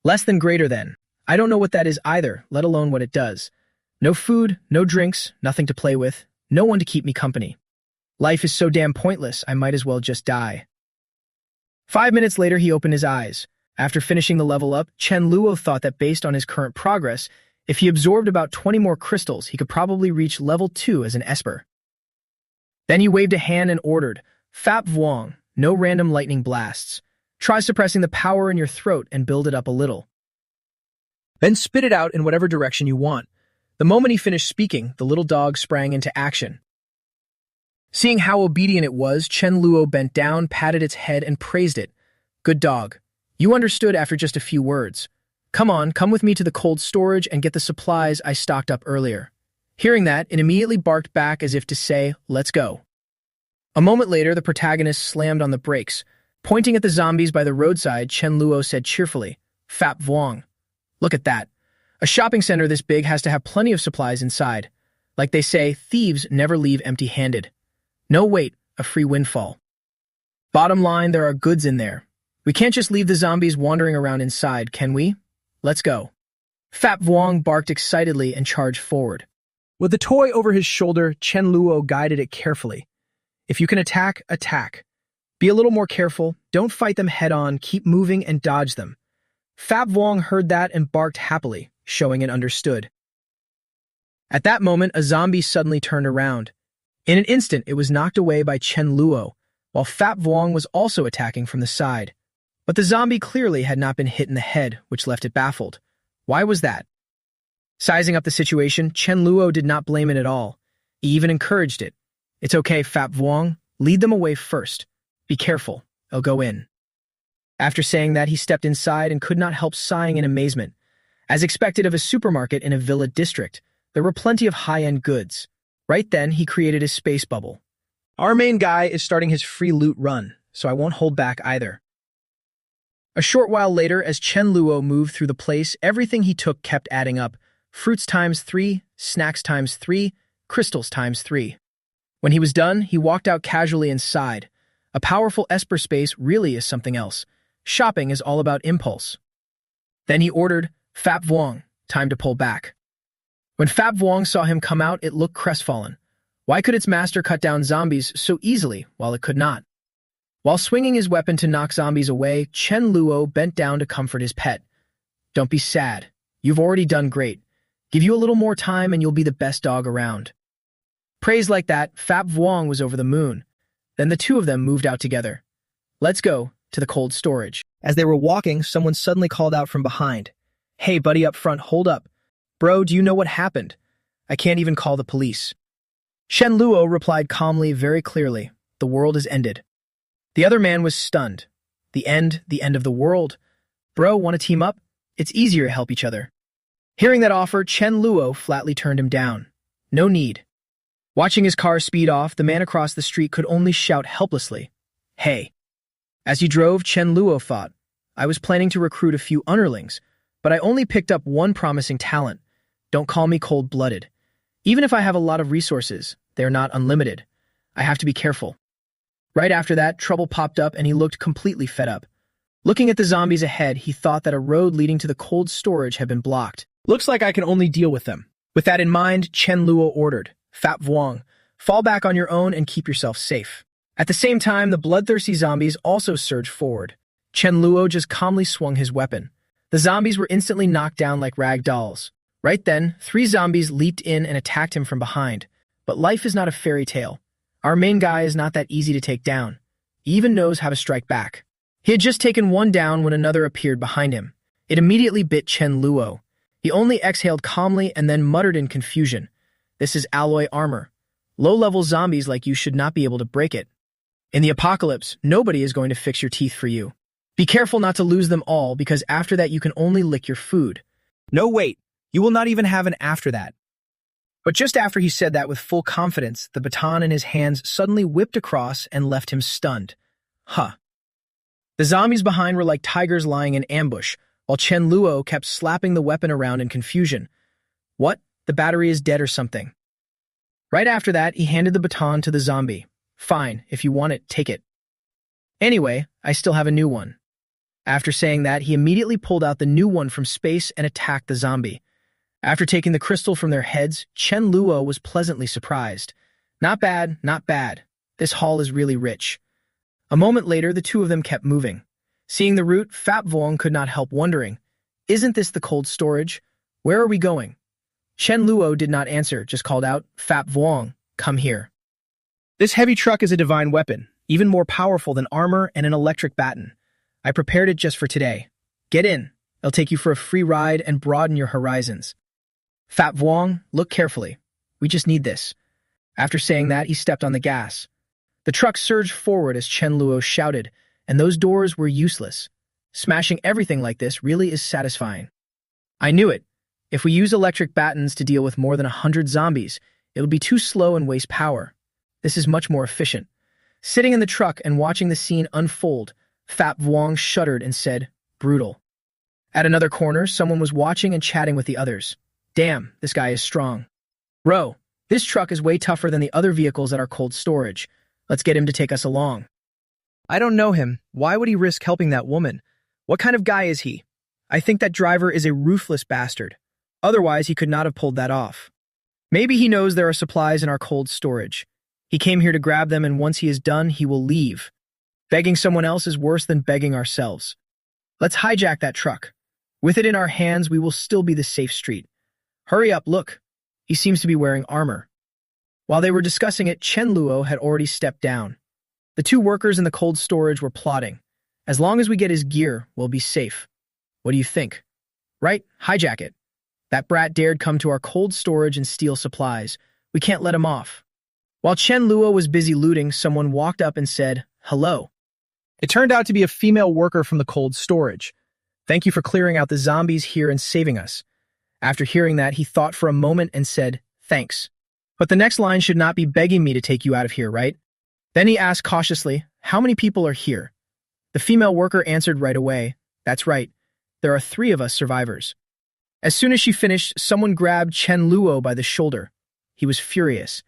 Less than greater than. I don't know what that is either, let alone what it does. No food, no drinks, nothing to play with, no one to keep me company. Life is so damn pointless, I might as well just die. 5 minutes later, he opened his eyes. After finishing the level up, Chen Luo thought that based on his current progress, if he absorbed about 20 more crystals, he could probably reach level 2 as an Esper. Then he waved a hand and ordered, Fap Vuong, no random lightning blasts. Try suppressing the power in your throat and build it up a little. Then spit it out in whatever direction you want. The moment he finished speaking, the little dog sprang into action. Seeing how obedient it was, Chen Luo bent down, patted its head, and praised it. Good dog. You understood after just a few words. Come with me to the cold storage and get the supplies I stocked up earlier. Hearing that, it immediately barked back as if to say, let's go. A moment later, the protagonist slammed on the brakes. Pointing at the zombies by the roadside, Chen Luo said cheerfully, Fap Vuong. Look at that. A shopping center this big has to have plenty of supplies inside. Like they say, thieves never leave empty-handed. No wait, a free windfall. Bottom line, there are goods in there. We can't just leave the zombies wandering around inside, can we? Let's go. Fap Vuong barked excitedly and charged forward. With the toy over his shoulder, Chen Luo guided it carefully. If you can attack, attack. Be a little more careful, don't fight them head-on, keep moving and dodge them. Fap Vuong heard that and barked happily, showing it understood. At that moment, a zombie suddenly turned around. In an instant, it was knocked away by Chen Luo, while Fap Vuong was also attacking from the side. But the zombie clearly had not been hit in the head, which left it baffled. Why was that? Sizing up the situation, Chen Luo did not blame it at all. He even encouraged it. It's okay, Fap Vuong. Lead them away first. Be careful. They'll go in. After saying that, he stepped inside and could not help sighing in amazement. As expected of a supermarket in a villa district, there were plenty of high-end goods. Right then, he created his space bubble. Our main guy is starting his free loot run, so I won't hold back either. A short while later, as Chen Luo moved through the place, everything he took kept adding up. Fruits times 3, snacks times 3, crystals times 3. When he was done, he walked out casually and sighed. A powerful Esper space really is something else. Shopping is all about impulse. Then he ordered, Fap Vuong, time to pull back. When Fap Vuong saw him come out, it looked crestfallen. Why could its master cut down zombies so easily while it could not? While swinging his weapon to knock zombies away, Chen Luo bent down to comfort his pet. Don't be sad. You've already done great. Give you a little more time and you'll be the best dog around. Praised like that, Fap Vuong was over the moon. Then the two of them moved out together. Let's go to the cold storage. As they were walking, someone suddenly called out from behind. Hey, buddy up front, hold up. Bro, do you know what happened? I can't even call the police. Chen Luo replied calmly, very clearly. The world is ended. The other man was stunned. The end of the world. Bro, want to team up? It's easier to help each other. Hearing that offer, Chen Luo flatly turned him down. No need. Watching his car speed off, the man across the street could only shout helplessly, Hey. As he drove, Chen Luo thought, I was planning to recruit a few underlings, but I only picked up one promising talent. Don't call me cold-blooded. Even if I have a lot of resources, they're not unlimited. I have to be careful. Right after that, trouble popped up and he looked completely fed up. Looking at the zombies ahead, he thought that a road leading to the cold storage had been blocked. Looks like I can only deal with them. With that in mind, Chen Luo ordered, Fap Vuong, fall back on your own and keep yourself safe. At the same time, the bloodthirsty zombies also surged forward. Chen Luo just calmly swung his weapon. The zombies were instantly knocked down like rag dolls. Right then, 3 zombies leaped in and attacked him from behind. But life is not a fairy tale. Our main guy is not that easy to take down. He even knows how to strike back. He had just taken one down when another appeared behind him. It immediately bit Chen Luo. He only exhaled calmly and then muttered in confusion. This is alloy armor. Low-level zombies like you should not be able to break it. In the apocalypse, nobody is going to fix your teeth for you. Be careful not to lose them all, because after that you can only lick your food. No, wait. You will not even have an after that. But just after he said that with full confidence, the baton in his hands suddenly whipped across and left him stunned. Huh. The zombies behind were like tigers lying in ambush, while Chen Luo kept slapping the weapon around in confusion. What? The battery is dead or something. Right after that, he handed the baton to the zombie. Fine, if you want it, take it. Anyway, I still have a new one. After saying that, he immediately pulled out the new one from space and attacked the zombie. After taking the crystal from their heads, Chen Luo was pleasantly surprised. Not bad, not bad. This haul is really rich. A moment later, the two of them kept moving. Seeing the route, Fap Vuong could not help wondering, isn't this the cold storage? Where are we going? Chen Luo did not answer, just called out, Fap Vuong, come here. This heavy truck is a divine weapon, even more powerful than armor and an electric baton. I prepared it just for today. Get in. It'll take you for a free ride and broaden your horizons. Fap Vuong, look carefully. We just need this. After saying that, he stepped on the gas. The truck surged forward as Chen Luo shouted, and those doors were useless. Smashing everything like this really is satisfying. I knew it. If we use electric batons to deal with more than 100 zombies, it'll be too slow and waste power. This is much more efficient. Sitting in the truck and watching the scene unfold, Fap Vuong shuddered and said, brutal. At another corner, someone was watching and chatting with the others. Damn, this guy is strong. Bro, this truck is way tougher than the other vehicles at our cold storage. Let's get him to take us along. I don't know him. Why would he risk helping that woman? What kind of guy is he? I think that driver is a ruthless bastard. Otherwise, he could not have pulled that off. Maybe he knows there are supplies in our cold storage. He came here to grab them, and once he is done, he will leave. Begging someone else is worse than begging ourselves. Let's hijack that truck. With it in our hands, we will still be the safe street. Hurry up, look. He seems to be wearing armor. While they were discussing it, Chen Luo had already stepped down. The two workers in the cold storage were plotting. As long as we get his gear, we'll be safe. What do you think? Right? Hijack it. That brat dared come to our cold storage and steal supplies. We can't let him off. While Chen Luo was busy looting, someone walked up and said, hello. It turned out to be a female worker from the cold storage. Thank you for clearing out the zombies here and saving us. After hearing that, he thought for a moment and said, thanks. But the next line should not be begging me to take you out of here, right? Then he asked cautiously, how many people are here? The female worker answered right away, that's right. There are 3 of us survivors. As soon as she finished, someone grabbed Chen Luo by the shoulder. He was furious.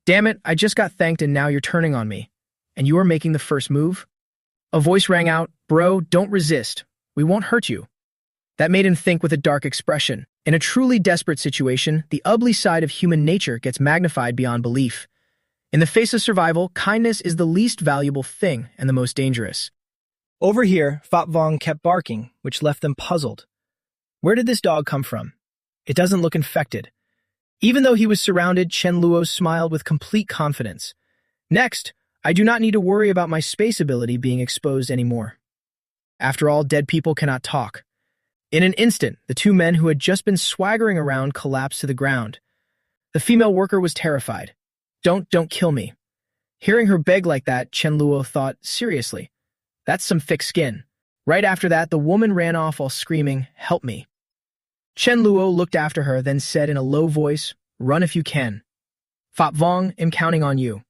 Damn it, I just got thanked and now you're turning on me. And you are making the first move? A voice rang out, bro, don't resist. We won't hurt you. That made him think with a dark expression. In a truly desperate situation, the ugly side of human nature gets magnified beyond belief. In the face of survival, kindness is the least valuable thing and the most dangerous. Over here, Fap Vuong kept barking, which left them puzzled. Where did this dog come from? It doesn't look infected. Even though he was surrounded, Chen Luo smiled with complete confidence. Next, I do not need to worry about my space ability being exposed anymore. After all, dead people cannot talk. In an instant, the 2 men who had just been swaggering around collapsed to the ground. The female worker was terrified. Don't kill me. Hearing her beg like that, Chen Luo thought, seriously, that's some thick skin. Right after that, the woman ran off while screaming, help me. Chen Luo looked after her, then said in a low voice, run if you can. Fap Vuong, I'm counting on you.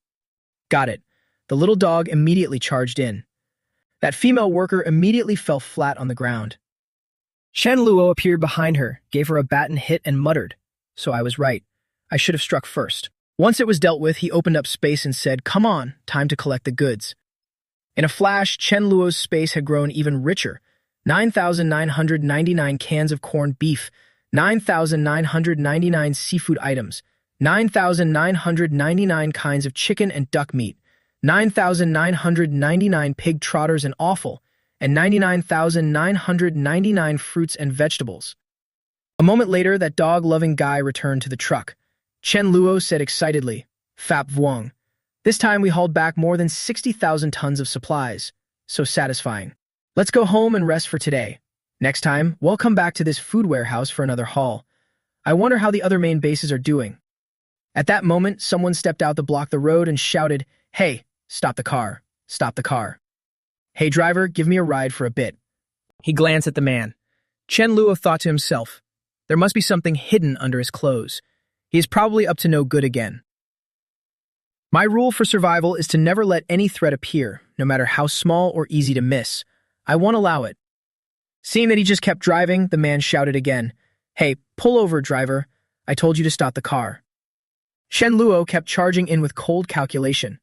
Got it. The little dog immediately charged in. That female worker immediately fell flat on the ground. Chen Luo appeared behind her, gave her a baton hit and muttered, so I was right. I should have struck first. Once it was dealt with, he opened up space and said, come on, time to collect the goods. In a flash, Chen Luo's space had grown even richer. 9,999 cans of corned beef, 9,999 seafood items, 9,999 kinds of chicken and duck meat, 9,999 pig trotters and offal, and 99,999 fruits and vegetables. A moment later, that dog-loving guy returned to the truck. Chen Luo said excitedly, Fap Vuong. This time we hauled back more than 60,000 tons of supplies. So satisfying. Let's go home and rest for today. Next time, welcome back to this food warehouse for another haul. I wonder how the other main bases are doing. At that moment, someone stepped out to block the road and shouted, "Hey, stop the car. Stop the car. Hey driver, give me a ride for a bit." He glanced at the man. Chen Luo thought to himself, there must be something hidden under his clothes. He is probably up to no good again. My rule for survival is to never let any threat appear, no matter how small or easy to miss. I won't allow it. Seeing that he just kept driving, the man shouted again, "Hey, pull over, driver. I told you to stop the car." Shen Luo kept charging in with cold calculation.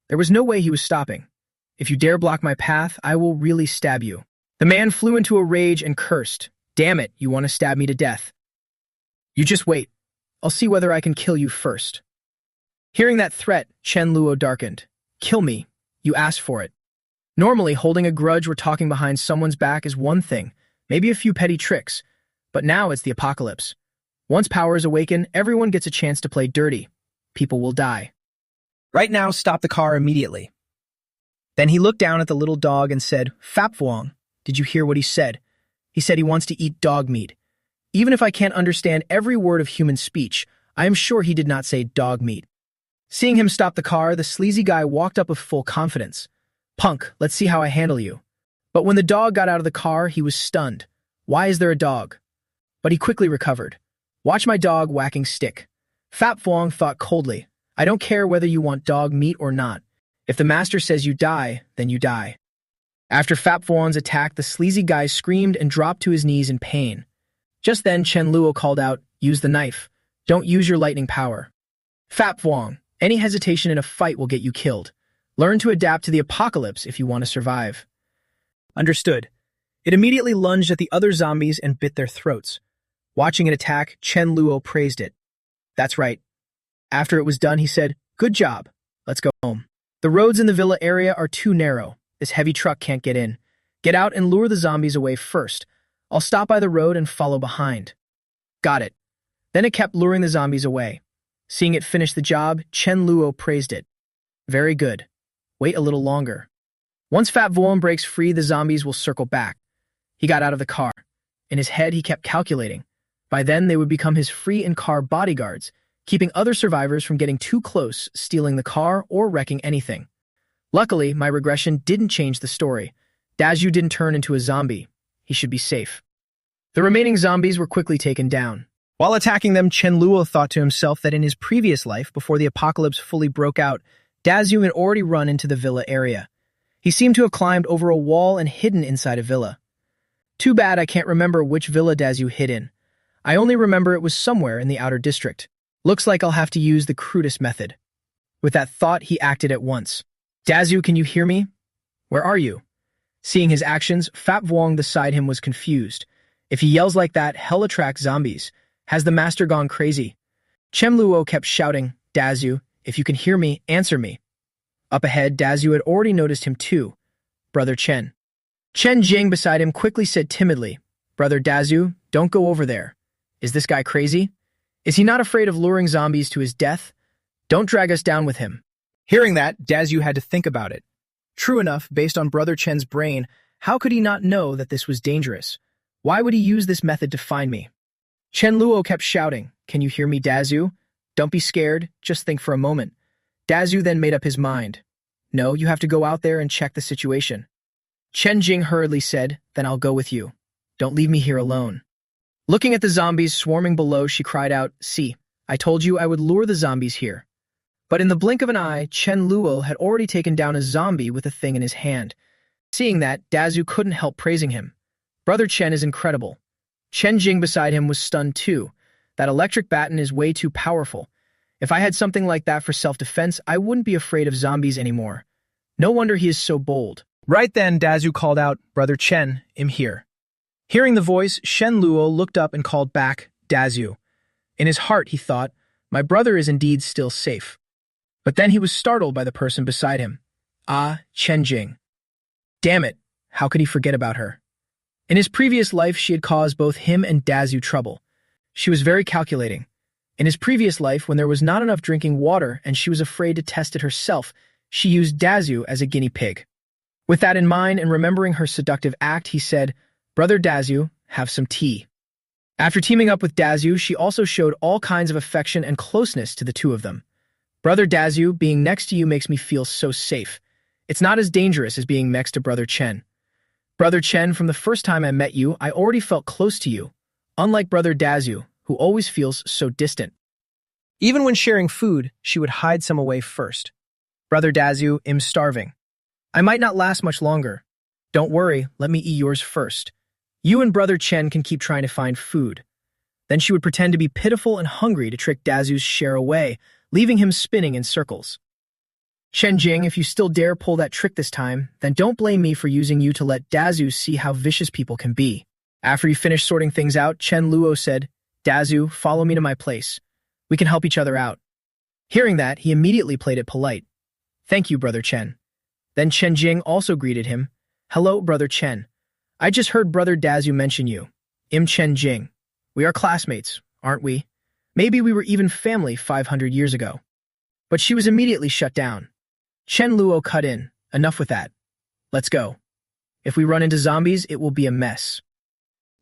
There was no way he was stopping. "If you dare block my path, I will really stab you." The man flew into a rage and cursed, "Damn it, you want to stab me to death? You just wait. I'll see whether I can kill you first." Hearing that threat, Chen Luo darkened. "Kill me. You asked for it." Normally, holding a grudge or talking behind someone's back is one thing, maybe a few petty tricks. But now it's the apocalypse. Once power is awakened, everyone gets a chance to play dirty. People will die. Right now, stop the car immediately. Then he looked down at the little dog and said, "Fap Vuong, did you hear what he said? He said he wants to eat dog meat. Even if I can't understand every word of human speech, I am sure he did not say dog meat." Seeing him stop the car, the sleazy guy walked up with full confidence. "Punk, let's see how I handle you." But when the dog got out of the car, he was stunned. Why is there a dog? But he quickly recovered. "Watch my dog whacking stick." Fap Vuong thought coldly, "I don't care whether you want dog meat or not. If the master says you die, then you die." After Fap Vuong's attack, the sleazy guy screamed and dropped to his knees in pain. Just then, Chen Luo called out, "Use the knife. Don't use your lightning power." "Fap Vuong, any hesitation in a fight will get you killed. Learn to adapt to the apocalypse if you want to survive." Understood. It immediately lunged at the other zombies and bit their throats. Watching it attack, Chen Luo praised it. "That's right." After it was done, he said, "Good job. Let's go home. The roads in the villa area are too narrow. This heavy truck can't get in. Get out and lure the zombies away first. I'll stop by the road and follow behind." Got it. Then it kept luring the zombies away. Seeing it finish the job, Chen Luo praised it. "Very good. Wait a little longer. Once Fat Vuong breaks free, the zombies will circle back." He got out of the car. In his head, he kept calculating. By then, they would become his free-in-car bodyguards, keeping other survivors from getting too close, stealing the car, or wrecking anything. Luckily, my regression didn't change the story. Dazhu didn't turn into a zombie. He should be safe. The remaining zombies were quickly taken down. While attacking them, Chen Luo thought to himself that in his previous life, before the apocalypse fully broke out, Dazhu had already run into the villa area. He seemed to have climbed over a wall and hidden inside a villa. Too bad I can't remember which villa Dazhu hid in. I only remember it was somewhere in the outer district. Looks like I'll have to use the crudest method. With that thought, he acted at once. "Dazhu, can you hear me? Where are you?" Seeing his actions, Fat Vuong beside him was confused. If he yells like that, hell attracts zombies. Has the master gone crazy? Chen Luo kept shouting, "Dazhu, if you can hear me, answer me." Up ahead, Dazhu had already noticed him too. "Brother Chen." Chen Jing beside him quickly said timidly, "Brother Dazhu, don't go over there. Is this guy crazy? Is he not afraid of luring zombies to his death? Don't drag us down with him." Hearing that, Dazhu had to think about it. True enough, based on Brother Chen's brain, how could he not know that this was dangerous? Why would he use this method to find me? Chen Luo kept shouting, "Can you hear me, Dazhu? Don't be scared, just think for a moment." Dazhu then made up his mind. "No, you have to go out there and check the situation." Chen Jing hurriedly said, "Then I'll go with you. Don't leave me here alone." Looking at the zombies swarming below, she cried out, "See, I told you I would lure the zombies here." But in the blink of an eye, Chen Luo had already taken down a zombie with a thing in his hand. Seeing that, Dazhu couldn't help praising him. Brother Chen is incredible. Chen Jing beside him was stunned too. That electric baton is way too powerful. If I had something like that for self-defense, I wouldn't be afraid of zombies anymore. No wonder he is so bold. Right then, Dazhu called out, "Brother Chen, I'm here." Hearing the voice, Shen Luo looked up and called back, "Dazhu." In his heart, he thought, my brother is indeed still safe. But then he was startled by the person beside him. Ah, Chen Jing. Damn it, how could he forget about her? In his previous life, she had caused both him and Dazhu trouble. She was very calculating. In his previous life, when there was not enough drinking water and she was afraid to test it herself, she used Dazhu as a guinea pig. With that in mind and remembering her seductive act, he said, Brother Dazu, have some tea. After teaming up with Dazu, she also showed all kinds of affection and closeness to the two of them. Brother Dazu, being next to you makes me feel so safe. It's not as dangerous as being next to Brother Chen. Brother Chen, from the first time I met you, I already felt close to you, unlike Brother Dazu, who always feels so distant. Even when sharing food, she would hide some away first. Brother Dazu, I'm starving. I might not last much longer. Don't worry, let me eat yours first. You and Brother Chen can keep trying to find food. Then she would pretend to be pitiful and hungry to trick Dazu's share away, leaving him spinning in circles. Chen Jing, if you still dare pull that trick this time, then don't blame me for using you to let Dazu see how vicious people can be. After he finished sorting things out, Chen Luo said, Dazu, follow me to my place. We can help each other out. Hearing that, he immediately played it polite. Thank you, Brother Chen. Then Chen Jing also greeted him. Hello, Brother Chen. I just heard Brother Dazu mention you. I'm Chen Jing. We are classmates, aren't we? Maybe we were even family 500 years ago. But she was immediately shut down. Chen Luo cut in. Enough with that. Let's go. If we run into zombies, it will be a mess.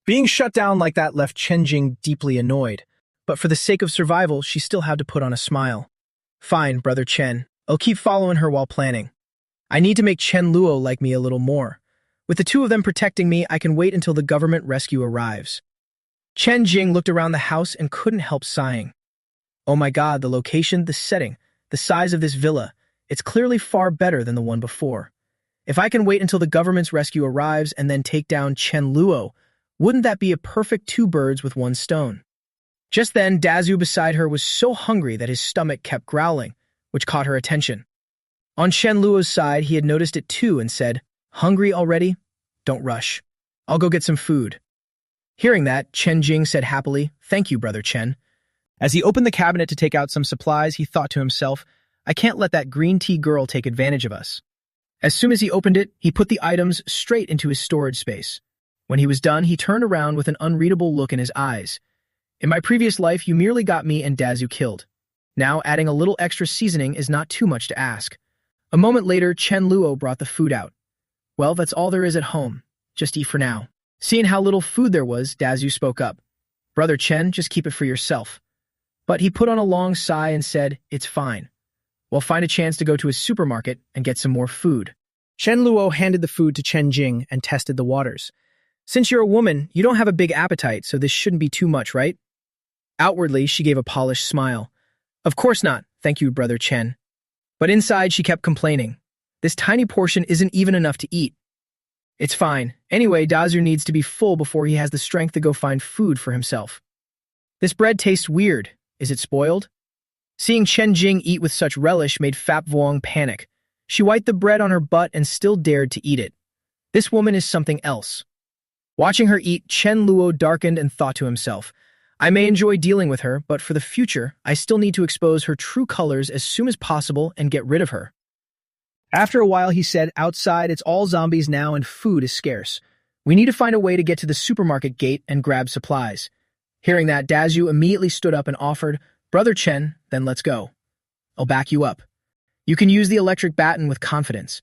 Being shut down like that left Chen Jing deeply annoyed, but for the sake of survival, she still had to put on a smile. Fine, Brother Chen. I'll keep following her while planning. I need to make Chen Luo like me a little more. With the two of them protecting me, I can wait until the government rescue arrives. Chen Jing looked around the house and couldn't help sighing. Oh my god, the location, the setting, the size of this villa. It's clearly far better than the one before. If I can wait until the government's rescue arrives and then take down Chen Luo, wouldn't that be a perfect two birds with one stone? Just then, Dazu beside her was so hungry that his stomach kept growling, which caught her attention. On Chen Luo's side, he had noticed it too and said, Hungry already? Don't rush. I'll go get some food. Hearing that, Chen Jing said happily, Thank you, Brother Chen. As he opened the cabinet to take out some supplies, he thought to himself, I can't let that green tea girl take advantage of us. As soon as he opened it, he put the items straight into his storage space. When he was done, he turned around with an unreadable look in his eyes. In my previous life, you merely got me and Dazu killed. Now, adding a little extra seasoning is not too much to ask. A moment later, Chen Luo brought the food out. Well, that's all there is at home. Just eat for now. Seeing how little food there was, Dazu spoke up. Brother Chen, just keep it for yourself. But he put on a long sigh and said, It's fine. We'll find a chance to go to a supermarket and get some more food. Chen Luo handed the food to Chen Jing and tested the waters. Since you're a woman, you don't have a big appetite, so this shouldn't be too much, right? Outwardly, she gave a polished smile. Of course not, thank you, Brother Chen. But inside, she kept complaining. This tiny portion isn't even enough to eat. It's fine. Anyway, Dazu needs to be full before he has the strength to go find food for himself. This bread tastes weird. Is it spoiled? Seeing Chen Jing eat with such relish made Fap Vuong panic. She wiped the bread on her butt and still dared to eat it. This woman is something else. Watching her eat, Chen Luo darkened and thought to himself, I may enjoy dealing with her, but for the future, I still need to expose her true colors as soon as possible and get rid of her. After a while, he said, Outside, it's all zombies now and food is scarce. We need to find a way to get to the supermarket gate and grab supplies. Hearing that, Dazu immediately stood up and offered, Brother Chen, then let's go. I'll back you up. You can use the electric baton with confidence.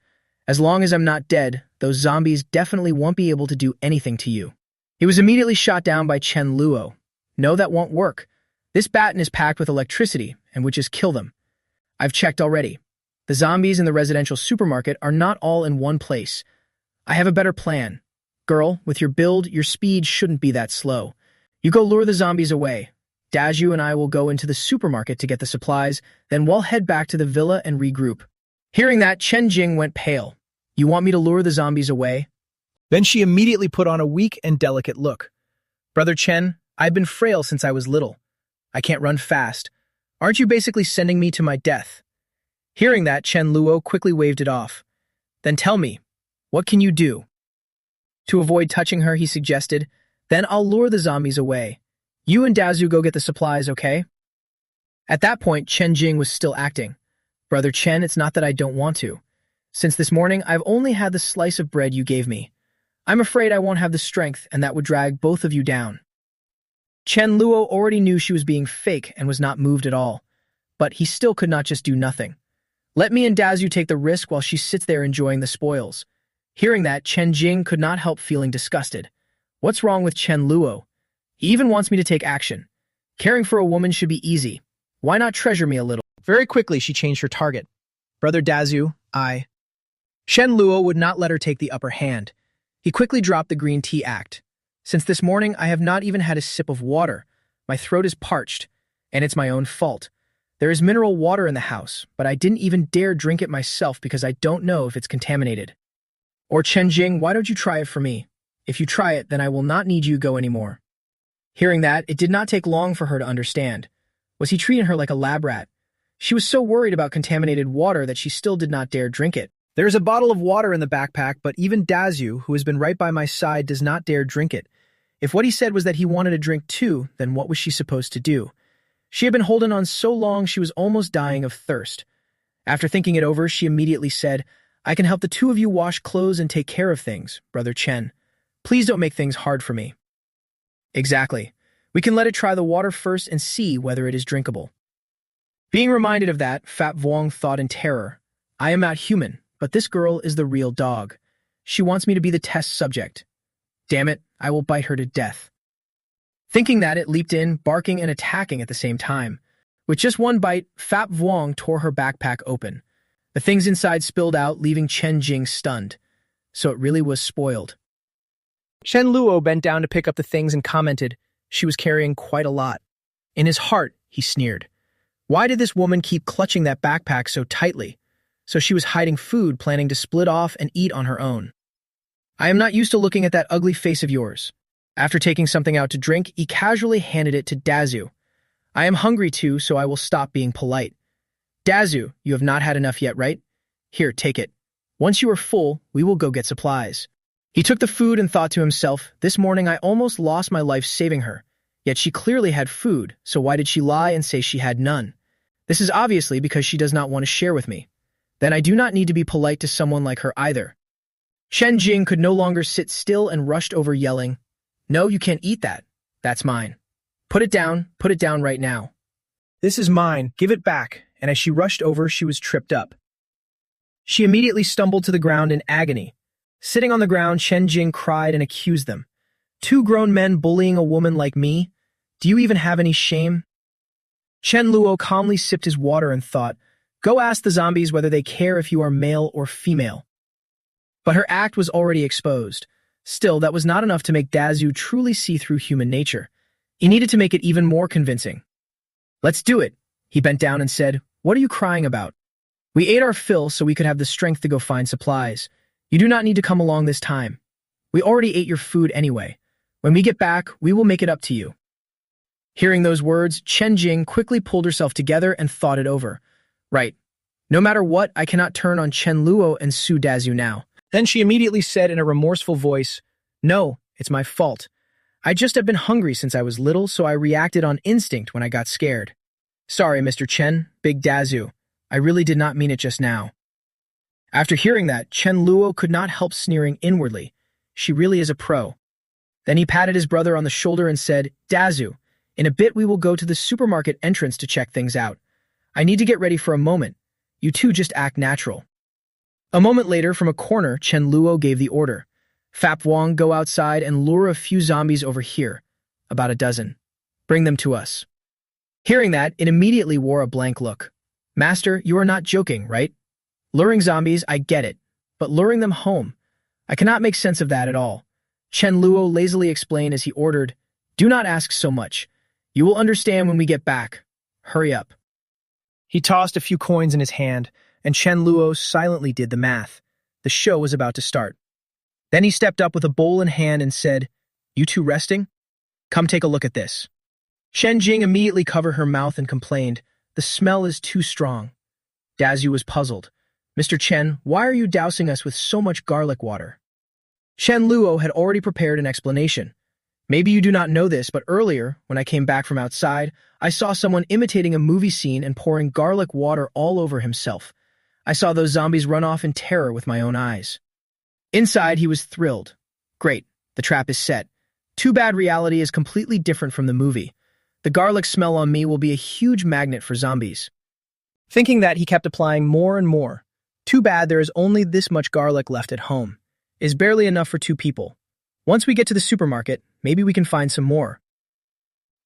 As long as I'm not dead, those zombies definitely won't be able to do anything to you. He was immediately shot down by Chen Luo. No, that won't work. This baton is packed with electricity and would just kill them. I've checked already. The zombies in the residential supermarket are not all in one place. I have a better plan. Girl, with your build, your speed shouldn't be that slow. You go lure the zombies away. Dazu and I will go into the supermarket to get the supplies, then we'll head back to the villa and regroup. Hearing that, Chen Jing went pale. You want me to lure the zombies away? Then she immediately put on a weak and delicate look. Brother Chen, I've been frail since I was little. I can't run fast. Aren't you basically sending me to my death? Hearing that, Chen Luo quickly waved it off. Then tell me, what can you do? To avoid touching her, he suggested, then I'll lure the zombies away. You and Dazu go get the supplies, okay? At that point, Chen Jing was still acting. Brother Chen, it's not that I don't want to. Since this morning, I've only had the slice of bread you gave me. I'm afraid I won't have the strength, and that would drag both of you down. Chen Luo already knew she was being fake and was not moved at all. But he still could not just do nothing. Let me and Dazu take the risk while she sits there enjoying the spoils. Hearing that, Chen Jing could not help feeling disgusted. What's wrong with Chen Luo? He even wants me to take action. Caring for a woman should be easy. Why not treasure me a little? Very quickly, she changed her target. Brother Dazu, I. Shen Luo would not let her take the upper hand. He quickly dropped the green tea act. Since this morning, I have not even had a sip of water. My throat is parched, and it's my own fault. There is mineral water in the house, but I didn't even dare drink it myself because I don't know if it's contaminated. Or Chen Jing, why don't you try it for me? If you try it, then I will not need you go anymore. Hearing that, it did not take long for her to understand. Was he treating her like a lab rat? She was so worried about contaminated water that she still did not dare drink it. There is a bottle of water in the backpack, but even Dazu, who has been right by my side, does not dare drink it. If what he said was that he wanted a drink too, then what was she supposed to do? She had been holding on so long she was almost dying of thirst. After thinking it over, she immediately said, I can help the two of you wash clothes and take care of things, Brother Chen. Please don't make things hard for me. Exactly. We can let it try the water first and see whether it is drinkable. Being reminded of that, Fat Vuong thought in terror, I am not human, but this girl is the real dog. She wants me to be the test subject. Damn it, I will bite her to death. Thinking that, it leaped in, barking and attacking at the same time. With just one bite, Fat Vuong tore her backpack open. The things inside spilled out, leaving Chen Jing stunned. So it really was spoiled. Shen Luo bent down to pick up the things and commented, she was carrying quite a lot. In his heart, he sneered. Why did this woman keep clutching that backpack so tightly? So she was hiding food, planning to split off and eat on her own. I am not used to looking at that ugly face of yours. After taking something out to drink, he casually handed it to Dazu. I am hungry too, so I will stop being polite. Dazu, you have not had enough yet, right? Here, take it. Once you are full, we will go get supplies. He took the food and thought to himself, this morning I almost lost my life saving her. Yet she clearly had food, so why did she lie and say she had none? This is obviously because she does not want to share with me. Then I do not need to be polite to someone like her either. Chen Jing could no longer sit still and rushed over yelling, No, you can't eat that. That's mine. Put it down right now. This is mine, give it back, and as she rushed over, she was tripped up. She immediately stumbled to the ground in agony. Sitting on the ground, Chen Jing cried and accused them. Two grown men bullying a woman like me? Do you even have any shame? Chen Luo calmly sipped his water and thought, Go ask the zombies whether they care if you are male or female. But her act was already exposed. Still, that was not enough to make Dazu truly see through human nature. He needed to make it even more convincing. Let's do it. He bent down and said, What are you crying about? We ate our fill so we could have the strength to go find supplies. You do not need to come along this time. We already ate your food anyway. When we get back, we will make it up to you. Hearing those words, Chen Jing quickly pulled herself together and thought it over. Right. No matter what, I cannot turn on Chen Luo and sue Dazu now. Then she immediately said in a remorseful voice, No, it's my fault. I just have been hungry since I was little, so I reacted on instinct when I got scared. Sorry, Mr. Chen, Big Dazu. I really did not mean it just now. After hearing that, Chen Luo could not help sneering inwardly. She really is a pro. Then he patted his brother on the shoulder and said, Dazu, in a bit we will go to the supermarket entrance to check things out. I need to get ready for a moment. You two just act natural. A moment later, from a corner, Chen Luo gave the order. Fap Vuong, go outside and lure a few zombies over here. About a dozen. Bring them to us. Hearing that, it immediately wore a blank look. Master, you are not joking, right? Luring zombies, I get it. But luring them home? I cannot make sense of that at all. Chen Luo lazily explained as he ordered, Do not ask so much. You will understand when we get back. Hurry up. He tossed a few coins in his hand, and Chen Luo silently did the math. The show was about to start. Then he stepped up with a bowl in hand and said, You two resting? Come take a look at this. Chen Jing immediately covered her mouth and complained, The smell is too strong. Dazu was puzzled. Mr. Chen, why are you dousing us with so much garlic water? Chen Luo had already prepared an explanation. Maybe you do not know this, but earlier, when I came back from outside, I saw someone imitating a movie scene and pouring garlic water all over himself. I saw those zombies run off in terror with my own eyes. Inside, he was thrilled. Great, the trap is set. Too bad reality is completely different from the movie. The garlic smell on me will be a huge magnet for zombies. Thinking that, he kept applying more and more. Too bad there is only this much garlic left at home. It is barely enough for two people. Once we get to the supermarket, maybe we can find some more.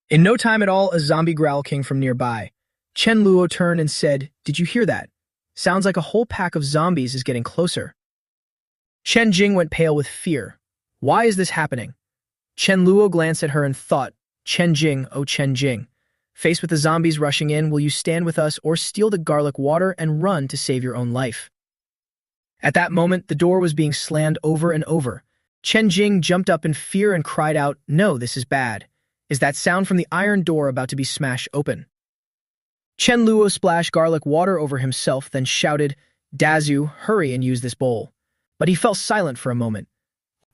In no time at all, a zombie growl came from nearby. Chen Luo turned and said, "Did you hear that? Sounds like a whole pack of zombies is getting closer." Chen Jing went pale with fear. Why is this happening? Chen Luo glanced at her and thought, Chen Jing, oh Chen Jing. Faced with the zombies rushing in, will you stand with us or steal the garlic water and run to save your own life? At that moment, the door was being slammed over and over. Chen Jing jumped up in fear and cried out, "No, this is bad." Is that sound from the iron door about to be smashed open? Chen Luo splashed garlic water over himself, then shouted, "Dazu, hurry and use this bowl." But he fell silent for a moment.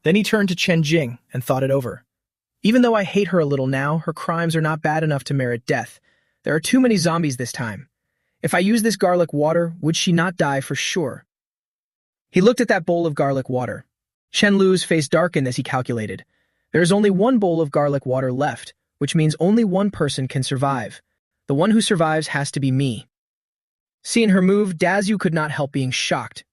Then he turned to Chen Jing and thought it over. Even though I hate her a little now, her crimes are not bad enough to merit death. There are too many zombies this time. If I use this garlic water, would she not die for sure? He looked at that bowl of garlic water. Chen Lu's face darkened as he calculated. There is only one bowl of garlic water left, which means only one person can survive. The one who survives has to be me. Seeing her move, Dazu could not help being shocked.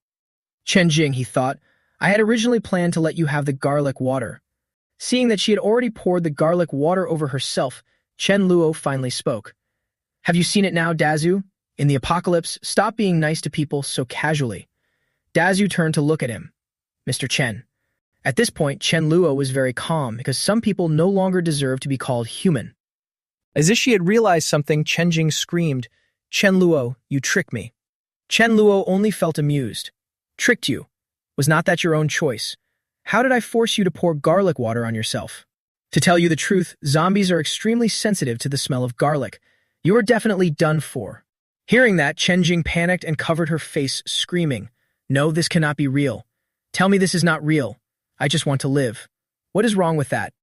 Chen Jing, he thought, I had originally planned to let you have the garlic water. Seeing that she had already poured the garlic water over herself, Chen Luo finally spoke. Have you seen it now, Dazu? In the apocalypse, stop being nice to people so casually. Dazu turned to look at him. Mr. Chen. At this point, Chen Luo was very calm because some people no longer deserve to be called human. As if she had realized something, Chen Jing screamed, Chen Luo, you tricked me. Chen Luo only felt amused. Tricked you. Was not that your own choice? How did I force you to pour garlic water on yourself? To tell you the truth, zombies are extremely sensitive to the smell of garlic. You are definitely done for. Hearing that, Chen Jing panicked and covered her face, screaming, No, this cannot be real. Tell me this is not real. I just want to live. What is wrong with that?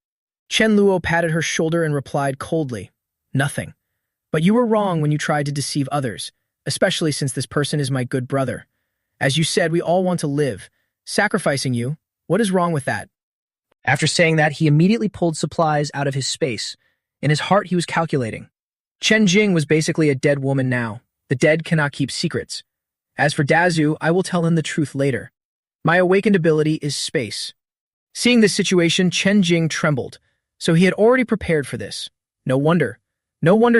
Chen Luo patted her shoulder and replied coldly, Nothing. But you were wrong when you tried to deceive others, especially since this person is my good brother. As you said, we all want to live. Sacrificing you, what is wrong with that? After saying that, he immediately pulled supplies out of his space. In his heart, he was calculating. Chen Jing was basically a dead woman now. The dead cannot keep secrets. As for Dazu, I will tell him the truth later. My awakened ability is space. Seeing this situation, Chen Jing trembled, so he had already prepared for this. No wonder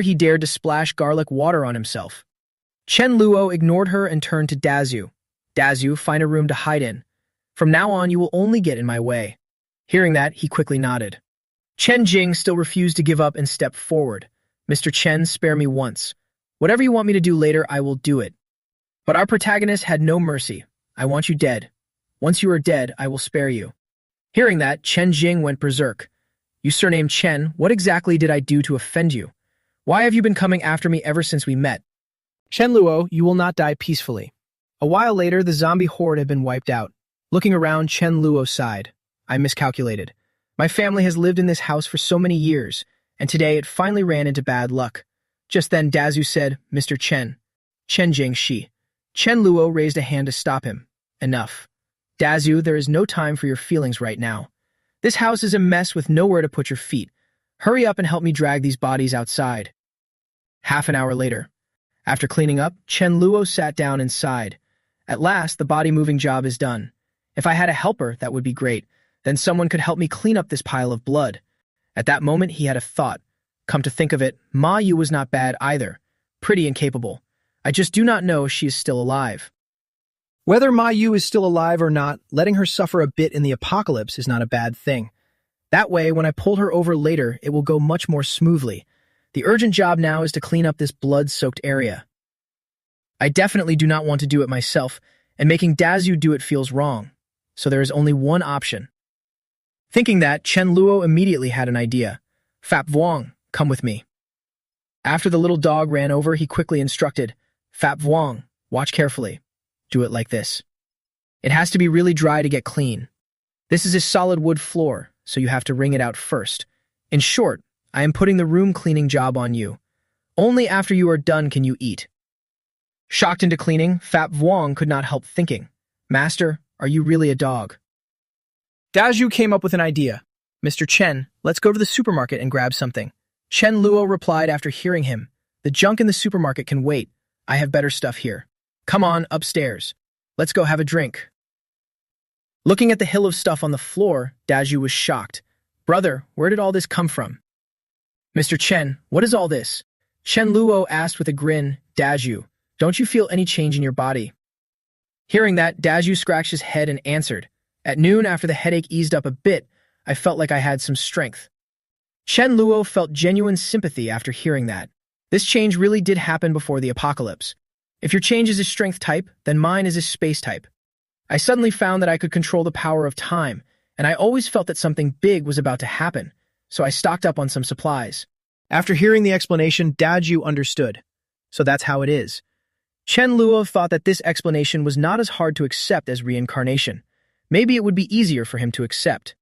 he dared to splash garlic water on himself. Chen Luo ignored her and turned to Dazu. Dazu, find a room to hide in. From now on, you will only get in my way. Hearing that, he quickly nodded. Chen Jing still refused to give up and stepped forward. Mr. Chen, spare me once. Whatever you want me to do later, I will do it. But our protagonist had no mercy. I want you dead. Once you are dead, I will spare you. Hearing that, Chen Jing went berserk. You surnamed Chen, what exactly did I do to offend you? Why have you been coming after me ever since we met? Chen Luo, you will not die peacefully. A while later, the zombie horde had been wiped out. Looking around, Chen Luo sighed. I miscalculated. My family has lived in this house for so many years, and today it finally ran into bad luck. Just then, Dazu said, Mr. Chen. Chen Jing Shi. Chen Luo raised a hand to stop him. Enough. Dazu, there is no time for your feelings right now. This house is a mess with nowhere to put your feet. Hurry up and help me drag these bodies outside. Half an hour later. After cleaning up, Chen Luo sat down and sighed. At last, the body-moving job is done. If I had a helper, that would be great. Then someone could help me clean up this pile of blood. At that moment, he had a thought. Come to think of it, Ma Yu was not bad either. Pretty and capable. I just do not know if she is still alive. Whether Ma Yu is still alive or not, letting her suffer a bit in the apocalypse is not a bad thing. That way, when I pull her over later, it will go much more smoothly. The urgent job now is to clean up this blood-soaked area. I definitely do not want to do it myself, and making Dazu do it feels wrong. So there is only one option. Thinking that, Chen Luo immediately had an idea. Fap Vuong, come with me. After the little dog ran over, he quickly instructed, Fap Vuong, watch carefully. Do it like this. It has to be really dry to get clean. This is a solid wood floor, so you have to wring it out first. In short, I am putting the room cleaning job on you. Only after you are done can you eat. Shocked into cleaning, Fap Vuong could not help thinking, Master, are you really a dog? Dazu came up with an idea. Mr. Chen, let's go to the supermarket and grab something. Chen Luo replied after hearing him. The junk in the supermarket can wait. I have better stuff here. Come on, upstairs. Let's go have a drink. Looking at the hill of stuff on the floor, Daju was shocked. Brother, where did all this come from? Mr. Chen, what is all this? Chen Luo asked with a grin. Daju, don't you feel any change in your body? Hearing that, Daju scratched his head and answered. At noon, after the headache eased up a bit, I felt like I had some strength. Chen Luo felt genuine sympathy after hearing that. This change really did happen before the apocalypse. If your change is a strength type, then mine is a space type. I suddenly found that I could control the power of time, and I always felt that something big was about to happen, so I stocked up on some supplies. After hearing the explanation, Daju understood. So that's how it is. Chen Luo thought that this explanation was not as hard to accept as reincarnation. Maybe it would be easier for him to accept.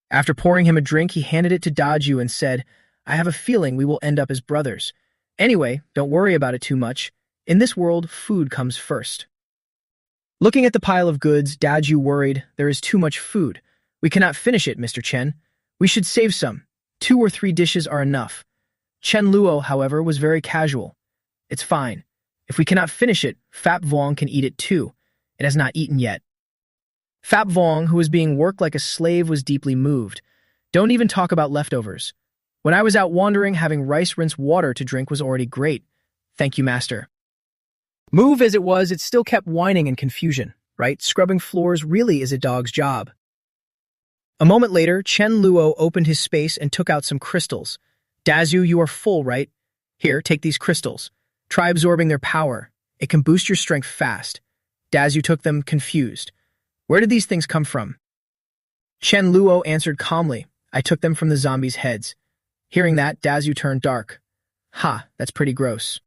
After pouring him a drink, he handed it to Daju and said, I have a feeling we will end up as brothers. Anyway, don't worry about it too much. In this world, food comes first. Looking at the pile of goods, Daju worried, there is too much food. We cannot finish it, Mr. Chen. We should save some. 2 or 3 dishes are enough. Chen Luo, however, was very casual. It's fine. If we cannot finish it, Fap Vuong can eat it too. It has not eaten yet. Fap Vuong, who was being worked like a slave, was deeply moved. Don't even talk about leftovers. When I was out wandering, having rice-rinsed water to drink was already great. Thank you, master. Move as it was, it still kept whining in confusion, right? Scrubbing floors really is a dog's job. A moment later, Chen Luo opened his space and took out some crystals. Daju, you are full, right? Here, take these crystals. Try absorbing their power. It can boost your strength fast. Daju took them, confused. Where did these things come from? Chen Luo answered calmly. I took them from the zombies' heads. Hearing that, Daju turned dark. Ha, that's pretty gross.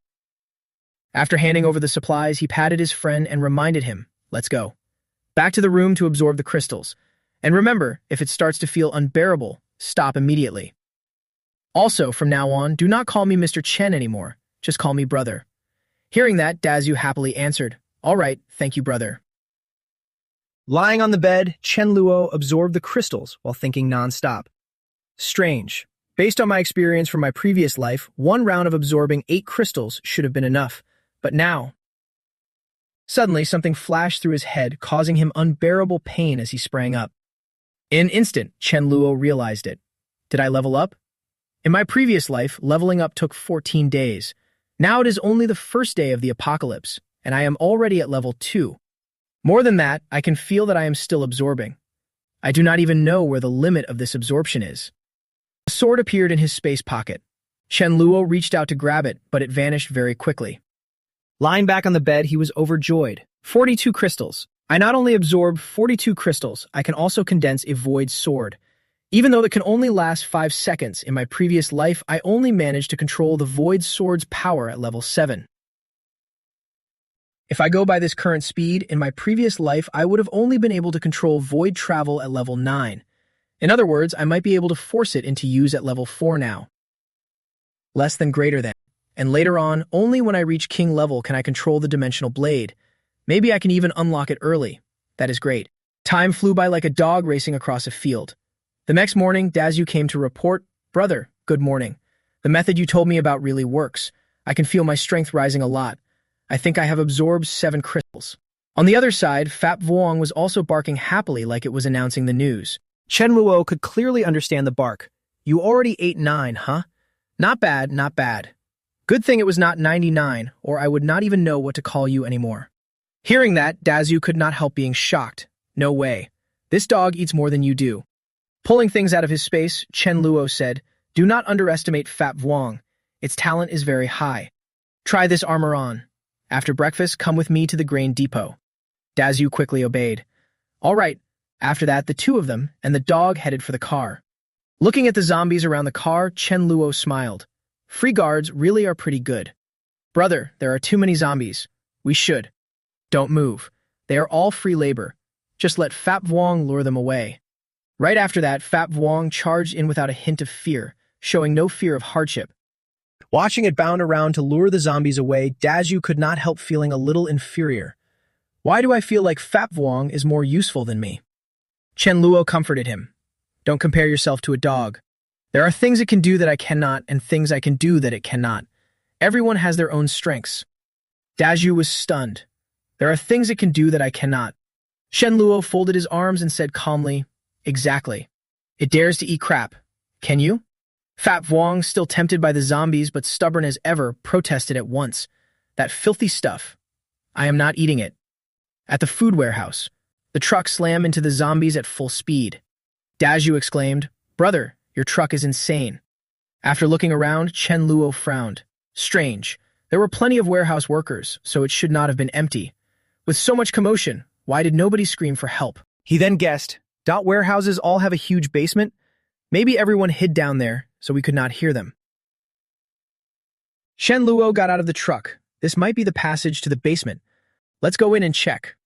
After handing over the supplies, he patted his friend and reminded him, let's go. Back to the room to absorb the crystals. And remember, if it starts to feel unbearable, stop immediately. Also, from now on, do not call me Mr. Chen anymore. Just call me brother. Hearing that, Daju happily answered, all right, thank you, brother. Lying on the bed, Chen Luo absorbed the crystals while thinking nonstop. Strange. Based on my experience from my previous life, 1 round of absorbing 8 crystals should have been enough. But now... Suddenly, something flashed through his head, causing him unbearable pain as he sprang up. In an instant, Chen Luo realized it. Did I level up? In my previous life, leveling up took 14 days. Now it is only the first day of the apocalypse, and I am already at level 2. More than that, I can feel that I am still absorbing. I do not even know where the limit of this absorption is. A sword appeared in his space pocket. Chen Luo reached out to grab it, but it vanished very quickly. Lying back on the bed, he was overjoyed. 42 crystals. I not only absorb 42 crystals, I can also condense a void sword. Even though it can only last 5 seconds, in my previous life, I only managed to control the void sword's power at level 7. If I go by this current speed, in my previous life, I would have only been able to control void travel at level 9. In other words, I might be able to force it into use at level 4 now. Less than greater than. And later on, only when I reach king level can I control the dimensional blade. Maybe I can even unlock it early. That is great. Time flew by like a dog racing across a field. The next morning, Daju came to report, Brother, good morning. The method you told me about really works. I can feel my strength rising a lot. I think I have absorbed 7 crystals. On the other side, Fap Vuong was also barking happily like it was announcing the news. Chen Luo could clearly understand the bark. You already ate 9, huh? Not bad, not bad. Good thing it was not 99, or I would not even know what to call you anymore. Hearing that, Daju could not help being shocked. No way. This dog eats more than you do. Pulling things out of his space, Chen Luo said, Do not underestimate Fap Vuong. Its talent is very high. Try this armor on. After breakfast, come with me to the grain depot. Daju quickly obeyed. All right. After that, the 2 of them and the dog headed for the car. Looking at the zombies around the car, Chen Luo smiled. Free guards really are pretty good. Brother, there are too many zombies. We should. Don't move. They are all free labor. Just let Fap Vuong lure them away. Right after that, Fap Vuong charged in without a hint of fear, showing no fear of hardship. Watching it bound around to lure the zombies away, Daju could not help feeling a little inferior. Why do I feel like Fap Vuong is more useful than me? Chen Luo comforted him. Don't compare yourself to a dog. There are things it can do that I cannot, and things I can do that it cannot. Everyone has their own strengths. Daju was stunned. There are things it can do that I cannot. Shen Luo folded his arms and said calmly, "Exactly. It dares to eat crap. Can you?" Fat Vuong, still tempted by the zombies but stubborn as ever, protested at once. "That filthy stuff. I am not eating it." At the food warehouse, the truck slammed into the zombies at full speed. Dazhu exclaimed, "Brother, your truck is insane." After looking around, Chen Luo frowned. Strange. There were plenty of warehouse workers, so it should not have been empty. With so much commotion, why did nobody scream for help? He then guessed, warehouses all have a huge basement? Maybe everyone hid down there, so we could not hear them. Shen Luo got out of the truck. This might be the passage to the basement. Let's go in and check.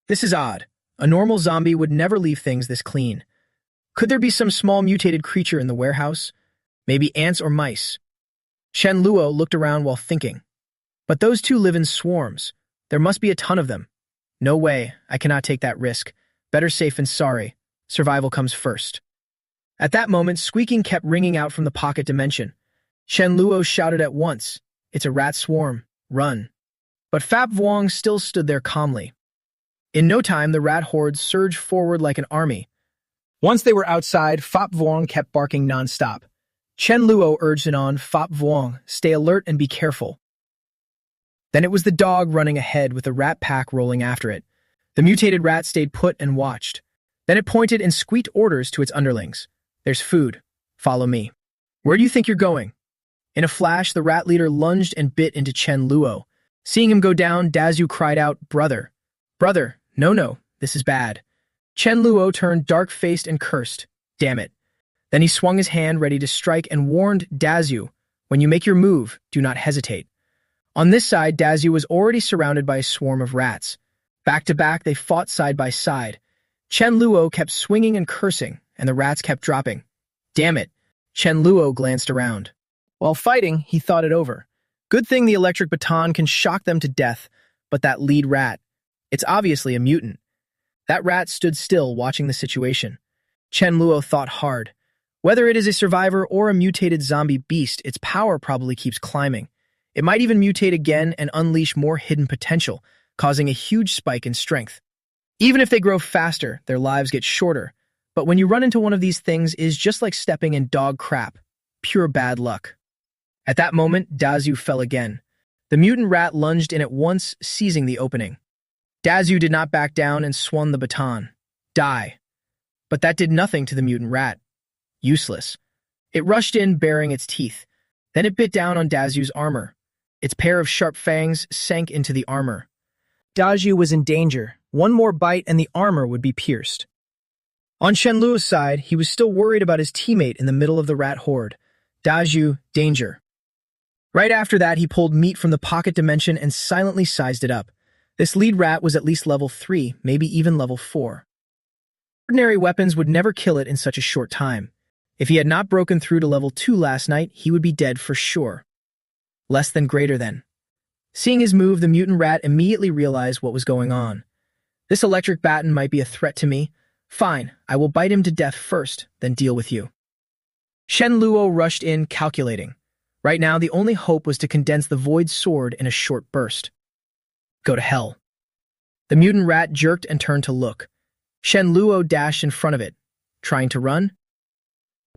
This is odd. A normal zombie would never leave things this clean. Could there be some small mutated creature in the warehouse? Maybe ants or mice. Shen Luo looked around while thinking. But those two live in swarms. There must be a ton of them. No way, I cannot take that risk. Better safe than sorry. Survival comes first. At that moment, squeaking kept ringing out from the pocket dimension. Shen Luo shouted at once, "It's a rat swarm. Run." But Fap Vuong still stood there calmly. In no time, the rat horde surged forward like an army. Once they were outside, Fap Vuong kept barking nonstop. Chen Luo urged it on, "Fap Vuong, stay alert and be careful." Then it was the dog running ahead with the rat pack rolling after it. The mutated rat stayed put and watched. Then it pointed and squeaked orders to its underlings. "There's food. Follow me." "Where do you think you're going?" In a flash, the rat leader lunged and bit into Chen Luo. Seeing him go down, Dazhu cried out, "Brother! Brother! No, this is bad." Chen Luo turned dark-faced and cursed. "Damn it." Then he swung his hand ready to strike and warned Dazhu, "When you make your move, do not hesitate." On this side, Dazhu was already surrounded by a swarm of rats. Back to back, they fought side by side. Chen Luo kept swinging and cursing, and the rats kept dropping. "Damn it." Chen Luo glanced around. While fighting, he thought it over. Good thing the electric baton can shock them to death, but that lead rat, it's obviously a mutant. That rat stood still, watching the situation. Chen Luo thought hard. Whether it is a survivor or a mutated zombie beast, its power probably keeps climbing. It might even mutate again and unleash more hidden potential, causing a huge spike in strength. Even if they grow faster, their lives get shorter. But when you run into one of these things, it is just like stepping in dog crap. Pure bad luck. At that moment, Dazhu fell again. The mutant rat lunged in at once, seizing the opening. Dazhu did not back down and swung the baton. Die. But that did nothing to the mutant rat. Useless. It rushed in, baring its teeth. Then it bit down on Dazhu's armor. Its pair of sharp fangs sank into the armor. Dazhu was in danger. One more bite and the armor would be pierced. On Shen Luo's side, he was still worried about his teammate in the middle of the rat horde. Dazhu, danger. Right after that, he pulled meat from the pocket dimension and silently sized it up. This lead rat was at least level 3, maybe even level 4. Ordinary weapons would never kill it in such a short time. If he had not broken through to level 2 last night, he would be dead for sure. Less than greater than. Seeing his move, the mutant rat immediately realized what was going on. This electric baton might be a threat to me. Fine, I will bite him to death first, then deal with you. Shen Luo rushed in, calculating. Right now, the only hope was to condense the void sword in a short burst. Go to hell. The mutant rat jerked and turned to look. Shen Luo dashed in front of it. Trying to run?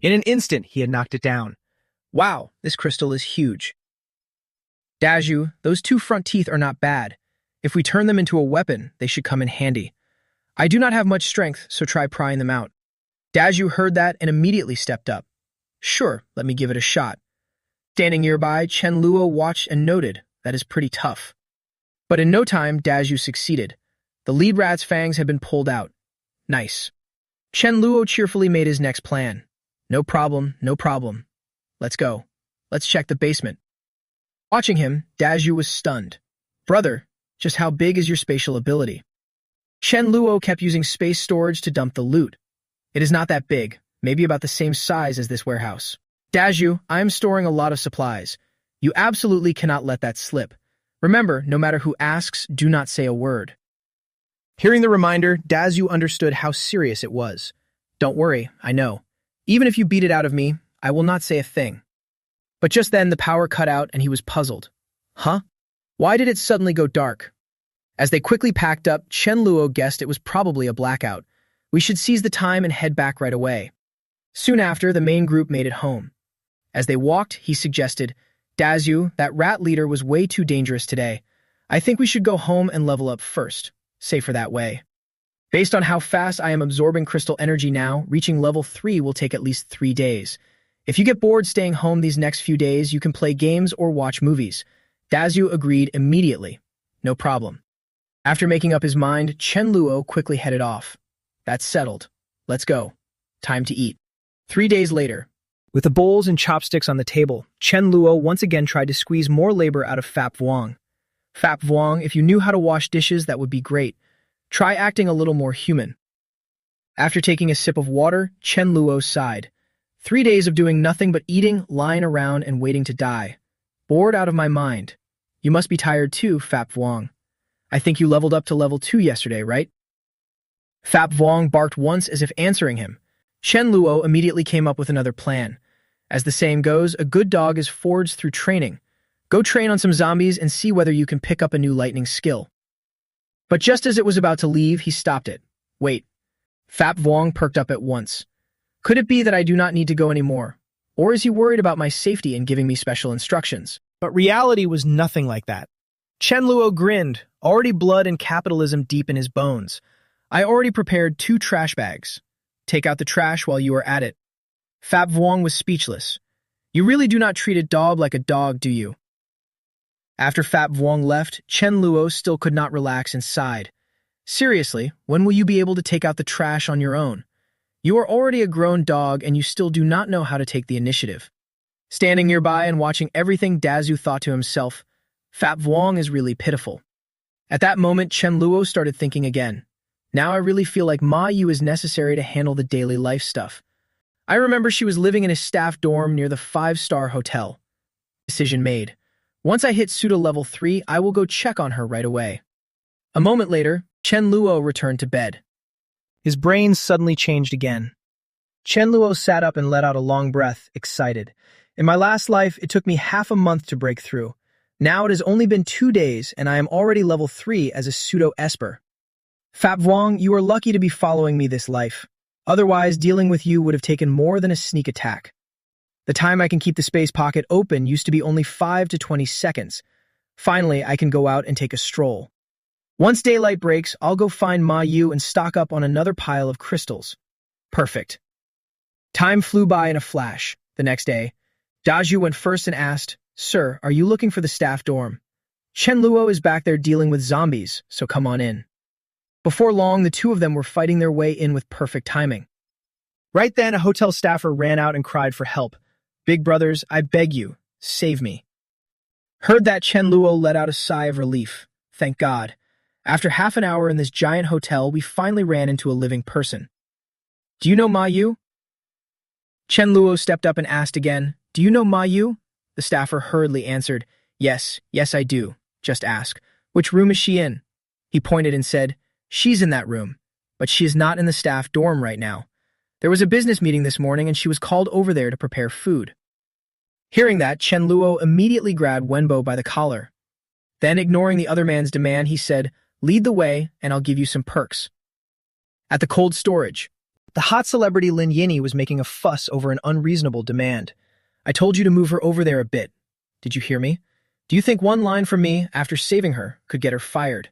In an instant, he had knocked it down. Wow, this crystal is huge. Dazhu, those 2 front teeth are not bad. If we turn them into a weapon, they should come in handy. I do not have much strength, so try prying them out. Dazhu heard that and immediately stepped up. Sure, let me give it a shot. Standing nearby, Chen Luo watched and noted, that is pretty tough. But in no time, Dazhu succeeded. The lead rat's fangs had been pulled out. Nice. Chen Luo cheerfully made his next plan. No problem, no problem. Let's go. Let's check the basement. Watching him, Dazhu was stunned. Brother, just how big is your spatial ability? Chen Luo kept using space storage to dump the loot. It is not that big, maybe about the same size as this warehouse. Dazhu, I am storing a lot of supplies. You absolutely cannot let that slip. Remember, no matter who asks, do not say a word. Hearing the reminder, Dazhu understood how serious it was. Don't worry, I know. Even if you beat it out of me, I will not say a thing. But just then the power cut out and he was puzzled. Huh? Why did it suddenly go dark? As they quickly packed up, Chen Luo guessed it was probably a blackout. We should seize the time and head back right away. Soon after, the main group made it home. As they walked, he suggested, Dazu, that rat leader was way too dangerous today. I think we should go home and level up first. Safer that way. Based on how fast I am absorbing crystal energy now, reaching level 3 will take at least 3 days. If you get bored staying home these next few days, you can play games or watch movies. Dazu agreed immediately. No problem. After making up his mind, Chen Luo quickly headed off. That's settled. Let's go. Time to eat. 3 days later. With the bowls and chopsticks on the table, Chen Luo once again tried to squeeze more labor out of Fap Vuong. Fap Vuong, if you knew how to wash dishes, that would be great. Try acting a little more human. After taking a sip of water, Chen Luo sighed. 3 days of doing nothing but eating, lying around, and waiting to die. Bored out of my mind. You must be tired too, Fap Vuong. I think you leveled up to level 2 yesterday, right? Fap Vuong barked once as if answering him. Chen Luo immediately came up with another plan. As the saying goes, a good dog is forged through training. Go train on some zombies and see whether you can pick up a new lightning skill. But just as it was about to leave, he stopped it. Wait. Fap Vuong perked up at once. Could it be that I do not need to go anymore? Or is he worried about my safety and giving me special instructions? But reality was nothing like that. Chen Luo grinned, already blood and capitalism deep in his bones. I already prepared 2 trash bags. Take out the trash while you are at it. Fap Vuong was speechless. You really do not treat a dog like a dog, do you? After Fap Vuong left, Chen Luo still could not relax and sighed. Seriously, when will you be able to take out the trash on your own? You are already a grown dog and you still do not know how to take the initiative. Standing nearby and watching everything, Dazu thought to himself, Fap Vuong is really pitiful. At that moment, Chen Luo started thinking again. Now I really feel like Ma Yu is necessary to handle the daily life stuff. I remember she was living in a staff dorm near the 5-star hotel. Decision made. Once I hit Suda level 3, I will go check on her right away. A moment later, Chen Luo returned to bed. His brain suddenly changed again. Chen Luo sat up and let out a long breath, excited. In my last life, it took me half a month to break through. Now it has only been 2 days, and I am already level 3 as a pseudo-esper. Fap Vuong, you are lucky to be following me this life. Otherwise, dealing with you would have taken more than a sneak attack. The time I can keep the space pocket open used to be only 5 to 20 seconds. Finally, I can go out and take a stroll. Once daylight breaks, I'll go find Ma Yu and stock up on another pile of crystals. Perfect. Time flew by in a flash. The next day, Dazu went first and asked, Sir, are you looking for the staff dorm? Chen Luo is back there dealing with zombies, so come on in. Before long, the two of them were fighting their way in with perfect timing. Right then, a hotel staffer ran out and cried for help. Big brothers, I beg you, save me. Heard that, Chen Luo let out a sigh of relief. Thank God. After half an hour in this giant hotel, we finally ran into a living person. Do you know Ma Yu? Chen Luo stepped up and asked again, Do you know Ma Yu? The staffer hurriedly answered, Yes, I do. Just ask. Which room is she in? He pointed and said, She's in that room, but she is not in the staff dorm right now. There was a business meeting this morning and she was called over there to prepare food. Hearing that, Chen Luo immediately grabbed Wenbo by the collar. Then, ignoring the other man's demand, he said, Lead the way and I'll give you some perks. At the cold storage, the hot celebrity Lin Yini was making a fuss over an unreasonable demand. I told you to move her over there a bit. Did you hear me? Do you think one line from me, after saving her, could get her fired?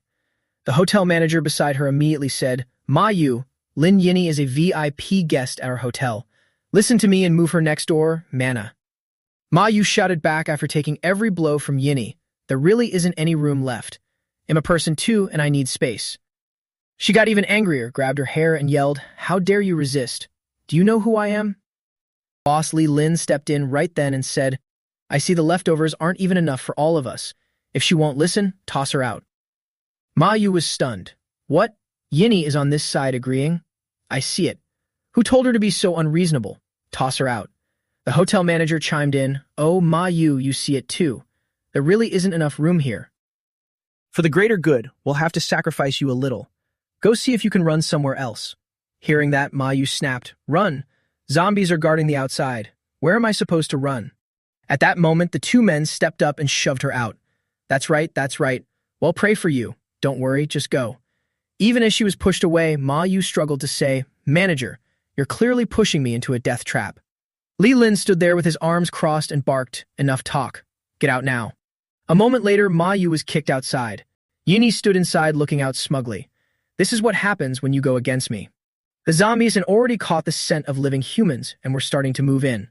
The hotel manager beside her immediately said, Ma Yu, Lin Yini is a VIP guest at our hotel. Listen to me and move her next door, Mana. Ma Yu shouted back after taking every blow from Yini. There really isn't any room left. I'm a person too, and I need space. She got even angrier, grabbed her hair, and yelled, How dare you resist? Do you know who I am? Boss Li Lin stepped in right then and said, I see the leftovers aren't even enough for all of us. If she won't listen, toss her out. Ma Yu was stunned. What? Yini is on this side agreeing? I see it. Who told her to be so unreasonable? Toss her out. The hotel manager chimed in, Oh, Ma Yu, you see it too. There really isn't enough room here. For the greater good, we'll have to sacrifice you a little. Go see if you can run somewhere else. Hearing that, Ma Yu snapped, Run! Zombies are guarding the outside. Where am I supposed to run? At that moment, the two men stepped up and shoved her out. That's right. Well, pray for you. Don't worry, just go. Even as she was pushed away, Ma Yu struggled to say, Manager, you're clearly pushing me into a death trap. Li Lin stood there with his arms crossed and barked, enough talk. Get out now. A moment later, Ma Yu was kicked outside. Yini stood inside looking out smugly. This is what happens when you go against me. The zombies had already caught the scent of living humans and were starting to move in.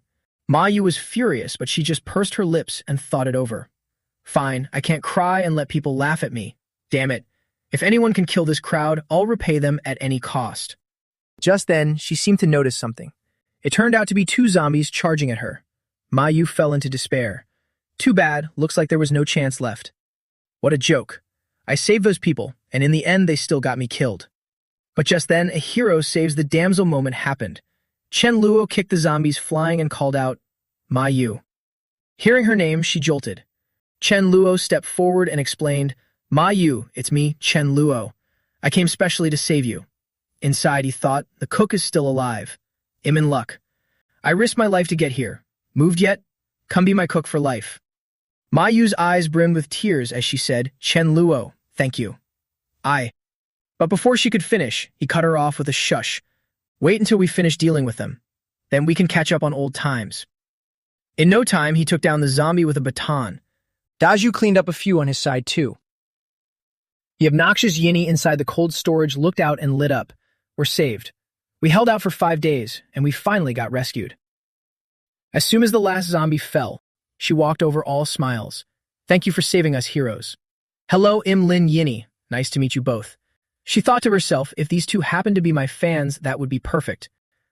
Ma Yu was furious, but she just pursed her lips and thought it over. Fine, I can't cry and let people laugh at me. Damn it. If anyone can kill this crowd, I'll repay them at any cost. Just then, she seemed to notice something. It turned out to be two zombies charging at her. Ma Yu fell into despair. Too bad, looks like there was no chance left. What a joke. I saved those people, and in the end they still got me killed. But just then, a hero saves the damsel moment happened. Chen Luo kicked the zombies flying and called out, Ma Yu. Hearing her name, she jolted. Chen Luo stepped forward and explained, Ma Yu, it's me, Chen Luo. I came specially to save you. Inside, he thought, the cook is still alive. I'm in luck. I risked my life to get here. Moved yet? Come be my cook for life. Ma Yu's eyes brimmed with tears as she said, Chen Luo, thank you. But before she could finish, he cut her off with a shush. Wait until we finish dealing with them. Then we can catch up on old times. In no time, he took down the zombie with a baton. Daju cleaned up a few on his side, too. The obnoxious Yini inside the cold storage looked out and lit up. We're saved. We held out for 5 days, and we finally got rescued. As soon as the last zombie fell, she walked over all smiles. Thank you for saving us, heroes. Hello, Lin Yini. Nice to meet you both. She thought to herself, if these two happened to be my fans, that would be perfect.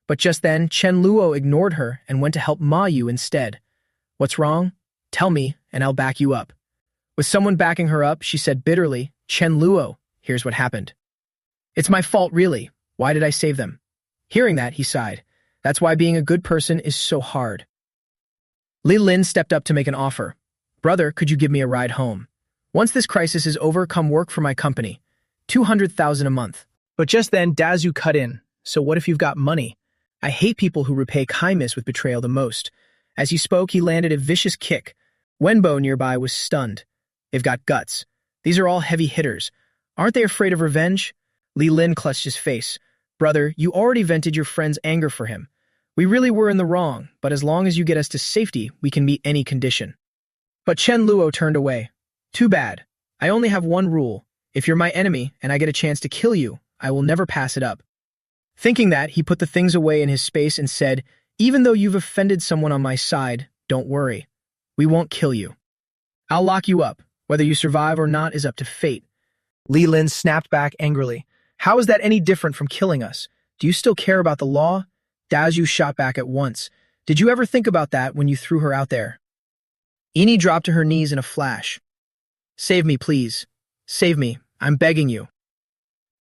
But just then, Chen Luo ignored her and went to help Ma Yu instead. What's wrong? Tell me, and I'll back you up. With someone backing her up, she said bitterly, Chen Luo, here's what happened. It's my fault, really. Why did I save them? Hearing that, he sighed. That's why being a good person is so hard. Li Lin stepped up to make an offer. Brother, could you give me a ride home? Once this crisis is over, come work for my company. 200,000 a month. But just then, Dazu cut in. So what if you've got money? I hate people who repay kindness with betrayal the most. As he spoke, he landed a vicious kick. Wenbo nearby was stunned. They've got guts. These are all heavy hitters. Aren't they afraid of revenge? Li Lin clutched his face. Brother, you already vented your friend's anger for him. We really were in the wrong, but as long as you get us to safety, we can meet any condition. But Chen Luo turned away. Too bad. I only have one rule. If you're my enemy and I get a chance to kill you, I will never pass it up. Thinking that, he put the things away in his space and said, even though you've offended someone on my side, don't worry. We won't kill you. I'll lock you up. Whether you survive or not is up to fate. Li Lin snapped back angrily. How is that any different from killing us? Do you still care about the law? Dazu shot back at once. Did you ever think about that when you threw her out there? Ini dropped to her knees in a flash. Save me, please. Save me. I'm begging you.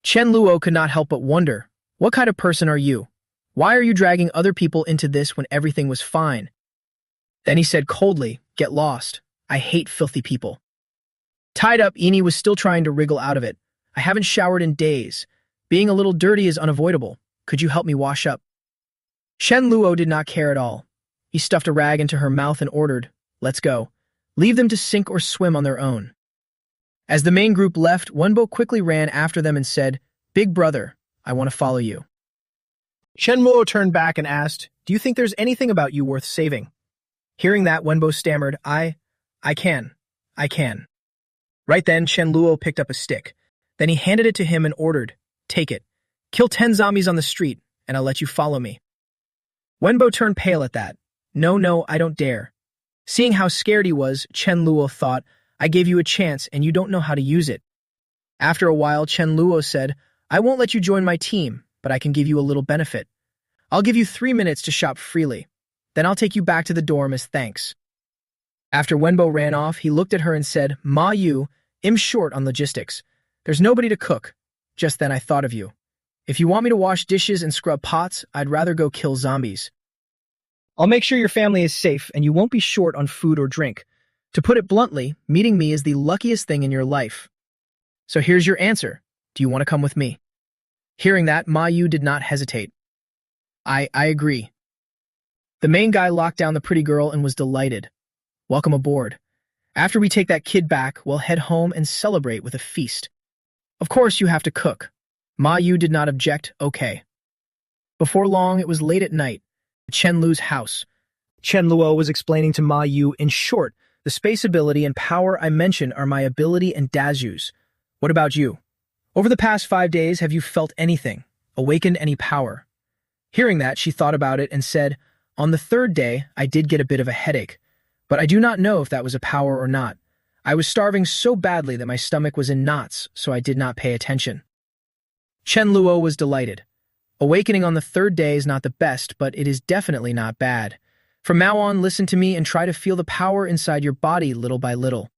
Chen Luo could not help but wonder, what kind of person are you? Why are you dragging other people into this when everything was fine? Then he said coldly, get lost. I hate filthy people. Tied up, Ini was still trying to wriggle out of it. I haven't showered in days. Being a little dirty is unavoidable. Could you help me wash up? Chen Luo did not care at all. He stuffed a rag into her mouth and ordered, let's go. Leave them to sink or swim on their own. As the main group left, Wenbo quickly ran after them and said, Big brother, I want to follow you. Chen Luo turned back and asked, do you think there's anything about you worth saving? Hearing that, Wenbo stammered, I can. Right then, Chen Luo picked up a stick. Then he handed it to him and ordered, take it. Kill 10 zombies on the street, and I'll let you follow me. Wenbo turned pale at that. No, I don't dare. Seeing how scared he was, Chen Luo thought, I gave you a chance and you don't know how to use it. After a while, Chen Luo said, I won't let you join my team, but I can give you a little benefit. I'll give you 3 minutes to shop freely. Then I'll take you back to the dorm as thanks. After Wenbo ran off, he looked at her and said, Ma Yu, I'm short on logistics. There's nobody to cook. Just then I thought of you. If you want me to wash dishes and scrub pots, I'd rather go kill zombies. I'll make sure your family is safe and you won't be short on food or drink. To put it bluntly, meeting me is the luckiest thing in your life. So here's your answer. Do you want to come with me? Hearing that, Ma Yu did not hesitate. I agree. The main guy locked down the pretty girl and was delighted. Welcome aboard. After we take that kid back, we'll head home and celebrate with a feast. Of course you have to cook. Ma Yu did not object, okay. Before long, it was late at night, at Chen Lu's house. Chen Luo was explaining to Ma Yu, in short, the space ability and power I mentioned are my ability and Dazu's. What about you? Over the past 5 days, have you felt anything? Awakened any power? Hearing that, she thought about it and said, on the 3rd day, I did get a bit of a headache, but I do not know if that was a power or not. I was starving so badly that my stomach was in knots, so I did not pay attention. Chen Luo was delighted. Awakening on the 3rd day is not the best, but it is definitely not bad. From now on, listen to me and try to feel the power inside your body little by little.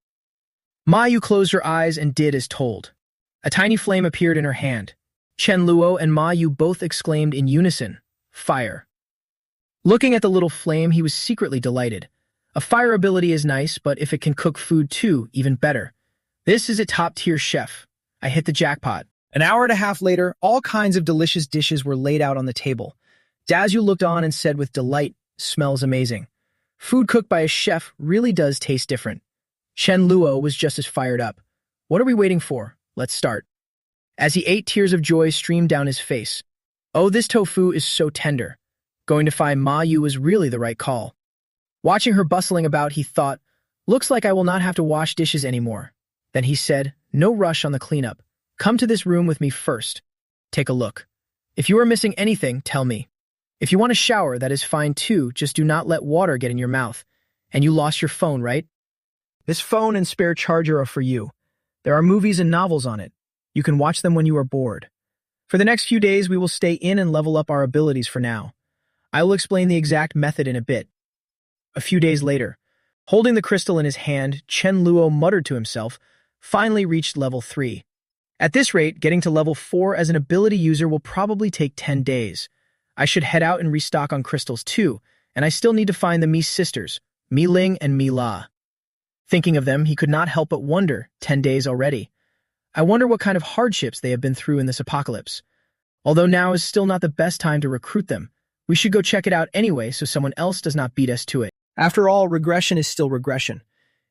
Ma Yu closed her eyes and did as told. A tiny flame appeared in her hand. Chen Luo and Ma Yu both exclaimed in unison, fire. Looking at the little flame, he was secretly delighted. A fire ability is nice, but if it can cook food too, even better. This is a top-tier chef. I hit the jackpot. An hour and a half later, all kinds of delicious dishes were laid out on the table. Dazu looked on and said with delight, smells amazing. Food cooked by a chef really does taste different. Chen Luo was just as fired up. What are we waiting for? Let's start. As he ate, tears of joy streamed down his face. Oh, this tofu is so tender. Going to find Ma Yu was really the right call. Watching her bustling about, he thought, looks like I will not have to wash dishes anymore. Then he said, no rush on the cleanup. Come to this room with me first. Take a look. If you are missing anything, tell me. If you want a shower, that is fine too, just do not let water get in your mouth. And you lost your phone, right? This phone and spare charger are for you. There are movies and novels on it. You can watch them when you are bored. For the next few days, we will stay in and level up our abilities for now. I will explain the exact method in a bit. A few days later, holding the crystal in his hand, Chen Luo muttered to himself, finally reached level 3. At this rate, getting to level 4 as an ability user will probably take 10 days. I should head out and restock on crystals too, and I still need to find the Mi sisters, Mi Ling and Mi La. Thinking of them, he could not help but wonder, 10 days already. I wonder what kind of hardships they have been through in this apocalypse. Although now is still not the best time to recruit them, we should go check it out anyway so someone else does not beat us to it. After all, regression is still regression.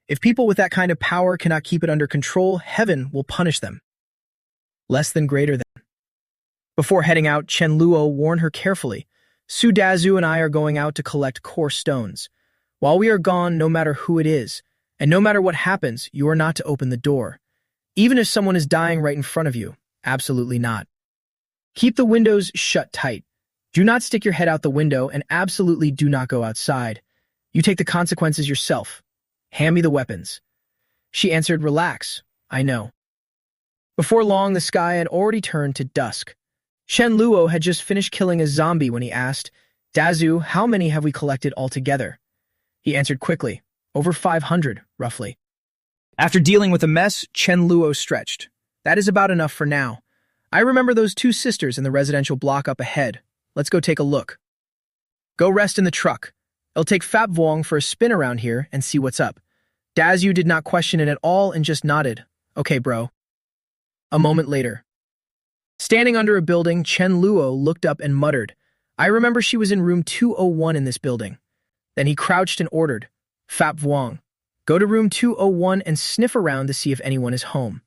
If people with that kind of power cannot keep it under control, heaven will punish them. Less than greater than. Before heading out, Chen Luo warned her carefully. Su Dazu and I are going out to collect core stones. While we are gone, no matter who it is, and no matter what happens, you are not to open the door. Even if someone is dying right in front of you, absolutely not. Keep the windows shut tight. Do not stick your head out the window and absolutely do not go outside. You take the consequences yourself. Hand me the weapons. She answered, relax. I know. Before long, the sky had already turned to dusk. Chen Luo had just finished killing a zombie when he asked, Dazu, how many have we collected altogether? He answered quickly, over 500, roughly. After dealing with a mess, Chen Luo stretched. That is about enough for now. I remember those 2 sisters in the residential block up ahead. Let's go take a look. Go rest in the truck. It'll take Fap Vuong for a spin around here and see what's up. Dazu did not question it at all and just nodded. Okay, bro. A moment later. Standing under a building, Chen Luo looked up and muttered, I remember she was in room 201 in this building. Then he crouched and ordered, Fap Vuong, go to room 201 and sniff around to see if anyone is home.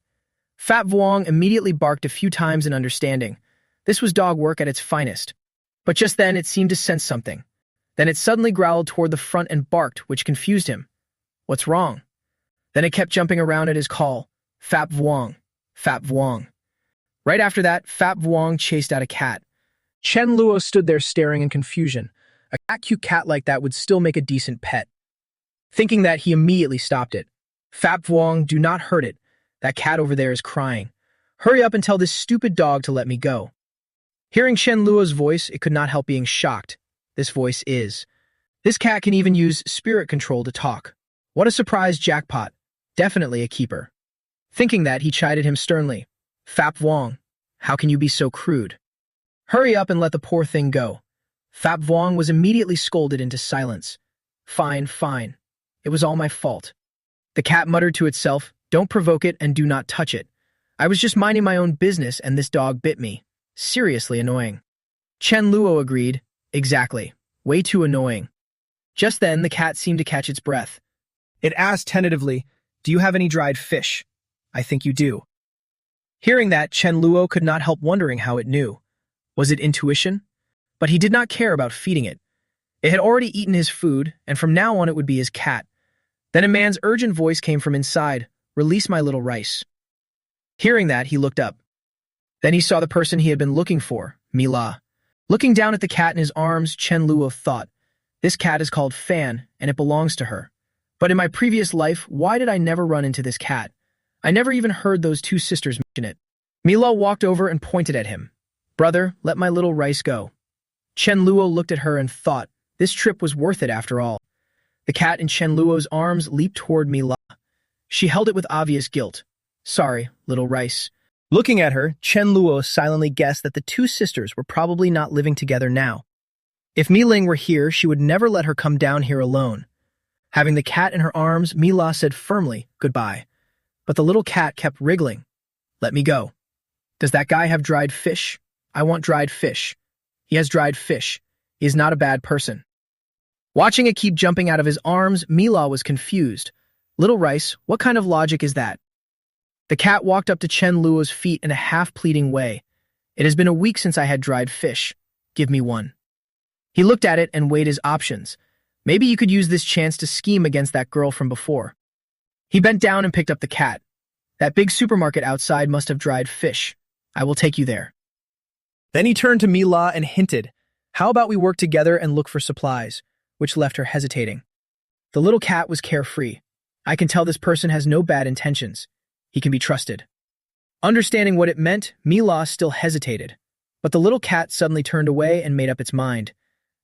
Fap Vuong immediately barked a few times in understanding. This was dog work at its finest. But just then it seemed to sense something. Then it suddenly growled toward the front and barked, which confused him. What's wrong? Then it kept jumping around at his call. Fap Vuong, Fap Vuong. Right after that, Fap Vuong chased out a cat. Chen Luo stood there staring in confusion. A cute cat like that would still make a decent pet. Thinking that, he immediately stopped it. Fap Vuong, do not hurt it. That cat over there is crying. Hurry up and tell this stupid dog to let me go. Hearing Chen Luo's voice, it could not help being shocked. This voice is. This cat can even use spirit control to talk. What a surprise jackpot. Definitely a keeper. Thinking that, he chided him sternly. Fap Vuong, how can you be so crude? Hurry up and let the poor thing go. Fap Vuong was immediately scolded into silence. Fine, fine. It was all my fault. The cat muttered to itself, don't provoke it and do not touch it. I was just minding my own business and this dog bit me. Seriously annoying. Chen Luo agreed. Exactly. Way too annoying. Just then, the cat seemed to catch its breath. It asked tentatively, do you have any dried fish? I think you do. Hearing that, Chen Luo could not help wondering how it knew. Was it intuition? But he did not care about feeding it. It had already eaten his food, and from now on it would be his cat. Then a man's urgent voice came from inside, "Release my little rice." Hearing that, he looked up. Then he saw the person he had been looking for, Mila. Looking down at the cat in his arms, Chen Luo thought, "This cat is called Fan, and it belongs to her. But in my previous life, why did I never run into this cat? I never even heard those two sisters mention it." Mila walked over and pointed at him. "Brother, let my little rice go." Chen Luo looked at her and thought, this trip was worth it after all. The cat in Chen Luo's arms leaped toward Mila. She held it with obvious guilt. "Sorry, little rice." Looking at her, Chen Luo silently guessed that the two sisters were probably not living together now. If Mi Ling were here, she would never let her come down here alone. Having the cat in her arms, Mila said firmly, "Goodbye." But the little cat kept wriggling. "Let me go." "Does that guy have dried fish? I want dried fish." "He has dried fish. He is not a bad person." Watching it keep jumping out of his arms, Mila was confused. "Little rice, what kind of logic is that?" The cat walked up to Chen Luo's feet in a half-pleading way. "It has been a week since I had dried fish. Give me one." He looked at it and weighed his options. Maybe you could use this chance to scheme against that girl from before. He bent down and picked up the cat. "That big supermarket outside must have dried fish. I will take you there." Then he turned to Mila and hinted, "How about we work together and look for supplies?" which left her hesitating. The little cat was carefree. I can tell this person has no bad intentions. He can be trusted. Understanding what it meant, Mila still hesitated. But the little cat suddenly turned away and made up its mind.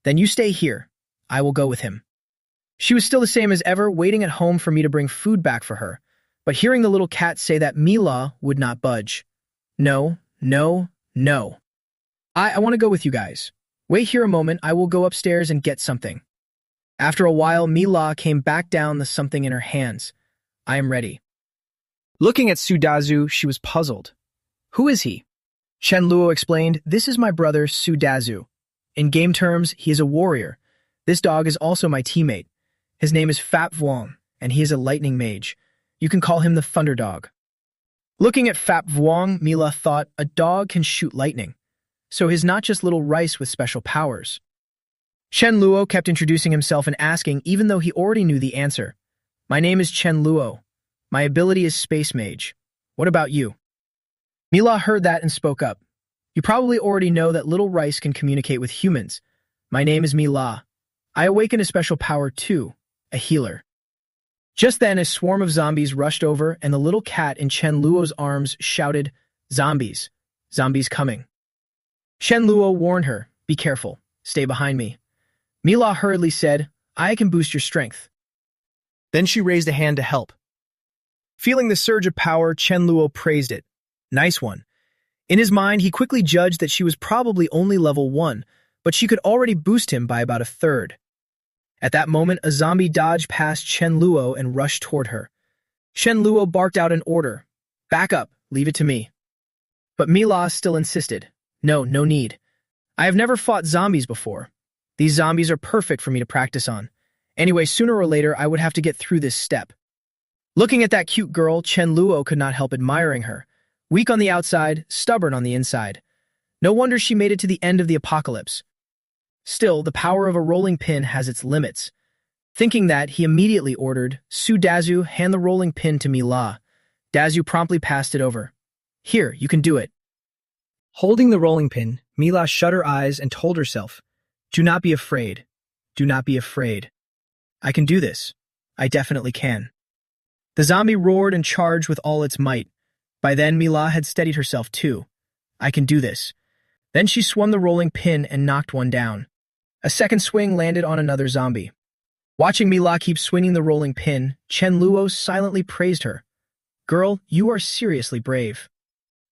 "Then you stay here. I will go with him." She was still the same as ever, waiting at home for me to bring food back for her. But hearing the little cat say that, Mila would not budge. "No, no, no. I want to go with you guys. Wait here a moment, I will go upstairs and get something." After a while, Mila came back down with something in her hands. "I am ready." Looking at Sudazu, she was puzzled. "Who is he?" Chen Luo explained, "This is my brother, Sudazu. In game terms, he is a warrior. This dog is also my teammate. His name is Fat Vuong, and he is a lightning mage. You can call him the Thunder Dog." Looking at Fat Vuong, Mila thought, a dog can shoot lightning. So he's not just little rice with special powers. Chen Luo kept introducing himself and asking, even though he already knew the answer. "My name is Chen Luo. My ability is Space Mage. What about you?" Mila heard that and spoke up. "You probably already know that little rice can communicate with humans. My name is Mila. I awaken a special power too, a healer." Just then, a swarm of zombies rushed over, and the little cat in Chen Luo's arms shouted, "Zombies! Zombies coming!" Chen Luo warned her, "Be careful. Stay behind me." Mila hurriedly said, "I can boost your strength." Then she raised a hand to help. Feeling the surge of power, Chen Luo praised it. "Nice one." In his mind, he quickly judged that she was probably only level 1, but she could already boost him by about a third. At that moment, a zombie dodged past Chen Luo and rushed toward her. Chen Luo barked out an order. "Back up, leave it to me." But Mila still insisted. No need. I have never fought zombies before. These zombies are perfect for me to practice on. Anyway, sooner or later, I would have to get through this step." Looking at that cute girl, Chen Luo could not help admiring her. Weak on the outside, stubborn on the inside. No wonder she made it to the end of the apocalypse. Still, the power of a rolling pin has its limits. Thinking that, he immediately ordered, "Sudazu, hand the rolling pin to Mila." Dazu promptly passed it over. "Here, you can do it." Holding the rolling pin, Mila shut her eyes and told herself, "Do not be afraid. Do not be afraid. I can do this. I definitely can." The zombie roared and charged with all its might. By then, Mila had steadied herself too. "I can do this." Then she swung the rolling pin and knocked one down. A second swing landed on another zombie. Watching Mila keep swinging the rolling pin, Chen Luo silently praised her. "Girl, you are seriously brave."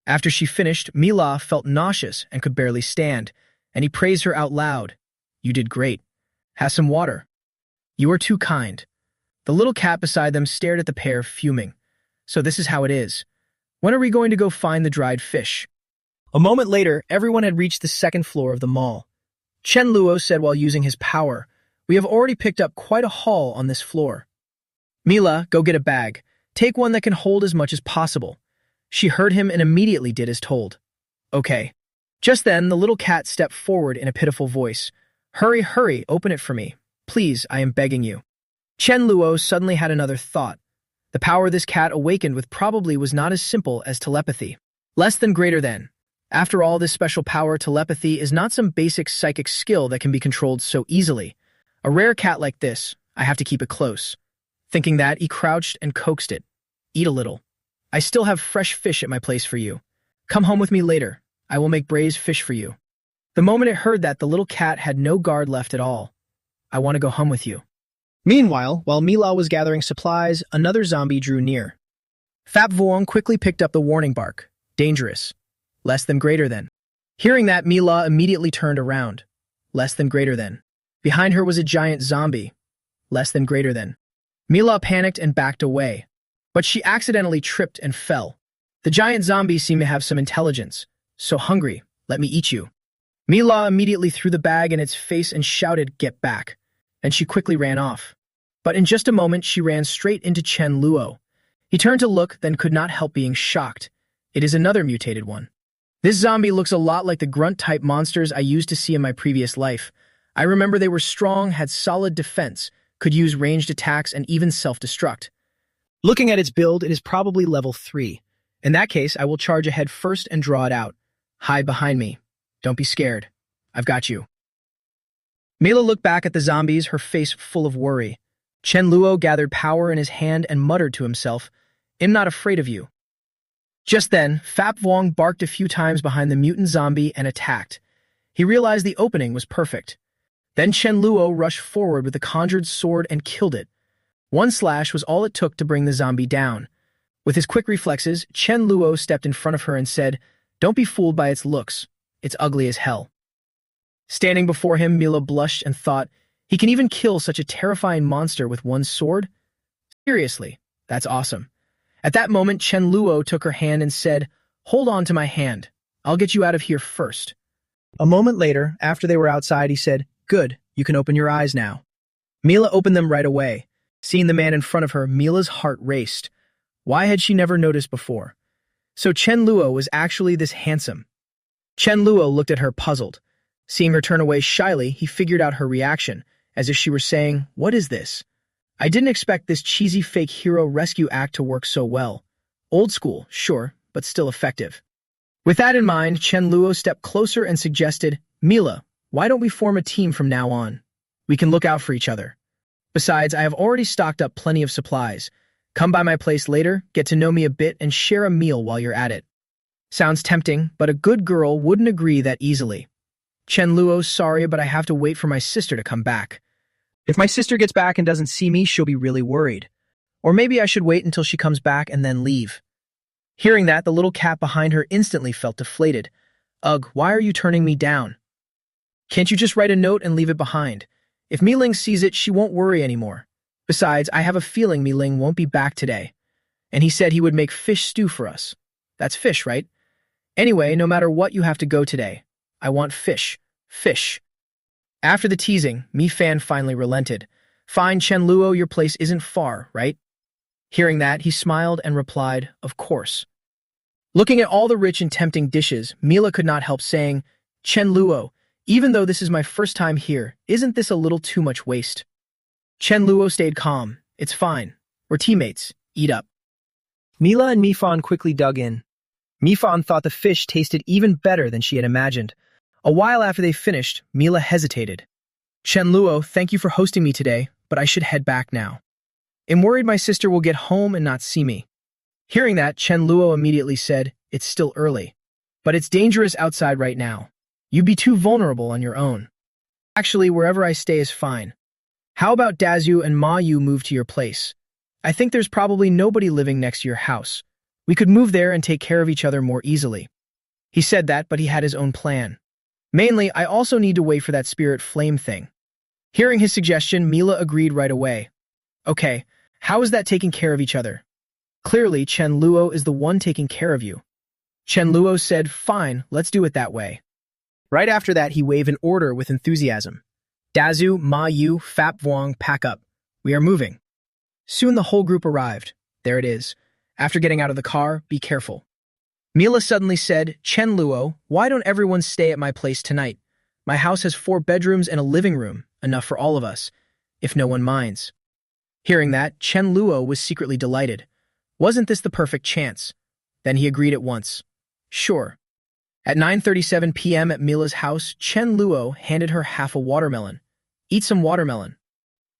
After she finished, Mila felt nauseous and could barely stand, and he praised her out loud. "You did great. Have some water." "You are too kind." The little cat beside them stared at the pair, fuming. "So this is how it is. When are we going to go find the dried fish?" A moment later, everyone had reached the second floor of the mall. Chen Luo said while using his power, "We have already picked up quite a haul on this floor. Mila, go get a bag. Take one that can hold as much as possible." She heard him and immediately did as told. Okay. Just then, the little cat stepped forward in a pitiful voice. Hurry, hurry, open it for me. Please, I am begging you. Chen Luo suddenly had another thought. The power this cat awakened with probably was not as simple as telepathy. Less than greater than. After all, this special power, telepathy, is not some basic psychic skill that can be controlled so easily. A rare cat like this, I have to keep it close. Thinking that, he crouched and coaxed it. Eat a little. I still have fresh fish at my place for you. Come home with me later. I will make braised fish for you. The moment it heard that, the little cat had no guard left at all. I want to go home with you. Meanwhile, while Mila was gathering supplies, another zombie drew near. Fap Vuong quickly picked up the warning bark. Dangerous. Less than greater than. Hearing that, Mila immediately turned around. Less than greater than. Behind her was a giant zombie. Less than greater than. Mila panicked and backed away. But she accidentally tripped and fell. The giant zombie seemed to have some intelligence. So hungry, let me eat you. Mila immediately threw the bag in its face and shouted, get back. And she quickly ran off. But in just a moment, she ran straight into Chen Luo. He turned to look, then could not help being shocked. It is another mutated one. This zombie looks a lot like the grunt-type monsters I used to see in my previous life. I remember they were strong, had solid defense, could use ranged attacks, and even self-destruct. Looking at its build, it is probably level 3. In that case, I will charge ahead first and draw it out. Hide behind me. Don't be scared. I've got you. Mila looked back at the zombies, her face full of worry. Chen Luo gathered power in his hand and muttered to himself, I'm not afraid of you. Just then, Fap Vuong barked a few times behind the mutant zombie and attacked. He realized the opening was perfect. Then Chen Luo rushed forward with the conjured sword and killed it. One slash was all it took to bring the zombie down. With his quick reflexes, Chen Luo stepped in front of her and said, Don't be fooled by its looks. It's ugly as hell. Standing before him, Mila blushed and thought, he can even kill such a terrifying monster with one sword? Seriously, that's awesome. At that moment, Chen Luo took her hand and said, Hold on to my hand. I'll get you out of here first. A moment later, after they were outside, he said, Good, you can open your eyes now. Mila opened them right away. Seeing the man in front of her, Mila's heart raced. Why had she never noticed before? So Chen Luo was actually this handsome. Chen Luo looked at her puzzled. Seeing her turn away shyly, he figured out her reaction, as if she were saying, What is this? I didn't expect this cheesy fake hero rescue act to work so well. Old school, sure, but still effective. With that in mind, Chen Luo stepped closer and suggested, Mila, why don't we form a team from now on? We can look out for each other. Besides, I have already stocked up plenty of supplies. Come by my place later, get to know me a bit, and share a meal while you're at it. Sounds tempting, but a good girl wouldn't agree that easily. Chen Luo, sorry, but I have to wait for my sister to come back. If my sister gets back and doesn't see me, she'll be really worried. Or maybe I should wait until she comes back and then leave. Hearing that, the little cat behind her instantly felt deflated. Ugh, why are you turning me down? Can't you just write a note and leave it behind? If Mi-Ling sees it, she won't worry anymore. Besides, I have a feeling Mi-Ling won't be back today. And he said he would make fish stew for us. That's fish, right? Anyway, no matter what, you have to go today. I want fish. Fish. After the teasing, Mi-Fan finally relented. Fine, Chen Luo, your place isn't far, right? Hearing that, he smiled and replied, Of course. Looking at all the rich and tempting dishes, Mila could not help saying, Chen Luo, even though this is my first time here, isn't this a little too much waste? Chen Luo stayed calm. It's fine. We're teammates. Eat up. Mila and Mi-Fan quickly dug in. Mi-Fan thought the fish tasted even better than she had imagined. A while after they finished, Mila hesitated. Chen Luo, thank you for hosting me today, but I should head back now. I'm worried my sister will get home and not see me. Hearing that, Chen Luo immediately said, It's still early. But it's dangerous outside right now. You'd be too vulnerable on your own. Actually, wherever I stay is fine. How about Dazu and Ma Yu move to your place? I think there's probably nobody living next to your house. We could move there and take care of each other more easily. He said that, but he had his own plan. Mainly, I also need to wait for that spirit flame thing. Hearing his suggestion, Mila agreed right away. Okay, how is that taking care of each other? Clearly, Chen Luo is the one taking care of you. Chen Luo said, Fine, let's do it that way. Right after that, he waved an order with enthusiasm. Dazu, Ma Yu, Fap Vuong, pack up. We are moving. Soon the whole group arrived. There it is. After getting out of the car, be careful. Mila suddenly said, Chen Luo, why don't everyone stay at my place tonight? My house has 4 bedrooms and a living room, enough for all of us, if no one minds. Hearing that, Chen Luo was secretly delighted. Wasn't this the perfect chance? Then he agreed at once. Sure. At 9:37 p.m. at Mila's house, Chen Luo handed her half a watermelon. Eat some watermelon.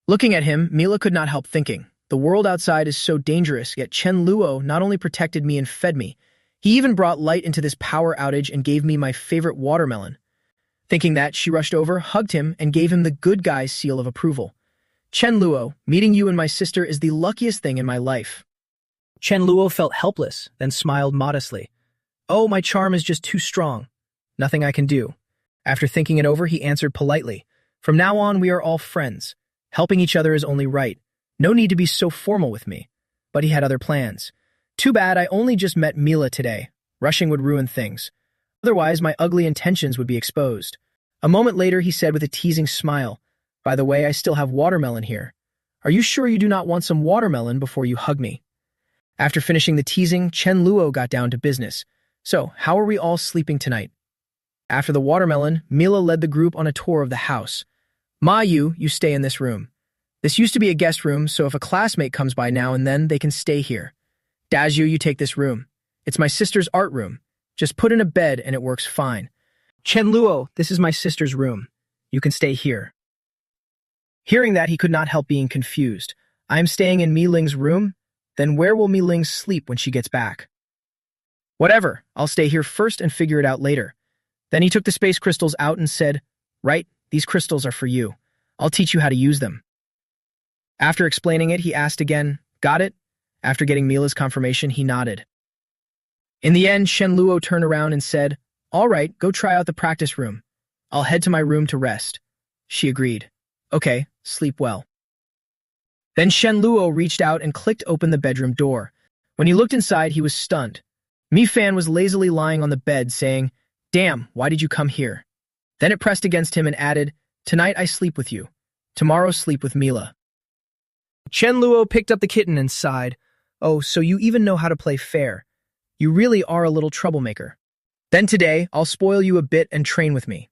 Looking at him, Mila could not help thinking, the world outside is so dangerous, yet Chen Luo not only protected me and fed me, he even brought light into this power outage and gave me my favorite watermelon. Thinking that, she rushed over, hugged him, and gave him the good guy seal of approval. Chen Luo, meeting you and my sister is the luckiest thing in my life. Chen Luo felt helpless, then smiled modestly. Oh, my charm is just too strong. Nothing I can do. After thinking it over, he answered politely. From now on, we are all friends. Helping each other is only right. No need to be so formal with me. But he had other plans. Too bad I only just met Mila today. Rushing would ruin things. Otherwise, my ugly intentions would be exposed. A moment later, he said with a teasing smile, by the way, I still have watermelon here. Are you sure you do not want some watermelon before you hug me? After finishing the teasing, Chen Luo got down to business. So, how are we all sleeping tonight? After the watermelon, Mila led the group on a tour of the house. Ma Yu, you stay in this room. This used to be a guest room, so if a classmate comes by now and then, they can stay here. Dazhu, you take this room. It's my sister's art room. Just put in a bed and it works fine. Chen Luo, this is my sister's room. You can stay here. Hearing that, he could not help being confused. I am staying in Mi Ling's room? Then where will Mi Ling sleep when she gets back? Whatever, I'll stay here first and figure it out later. Then he took the space crystals out and said, Right, these crystals are for you. I'll teach you how to use them. After explaining it, he asked again, Got it? After getting Mila's confirmation, he nodded. In the end, Chen Luo turned around and said, All right, go try out the practice room. I'll head to my room to rest. She agreed. Okay, sleep well. Then Chen Luo reached out and clicked open the bedroom door. When he looked inside, he was stunned. Mi Fan was lazily lying on the bed, saying, Damn, why did you come here? Then it pressed against him and added, Tonight I sleep with you. Tomorrow sleep with Mila. Chen Luo picked up the kitten and sighed. Oh, so you even know how to play fair. You really are a little troublemaker. Then today, I'll spoil you a bit and train with me.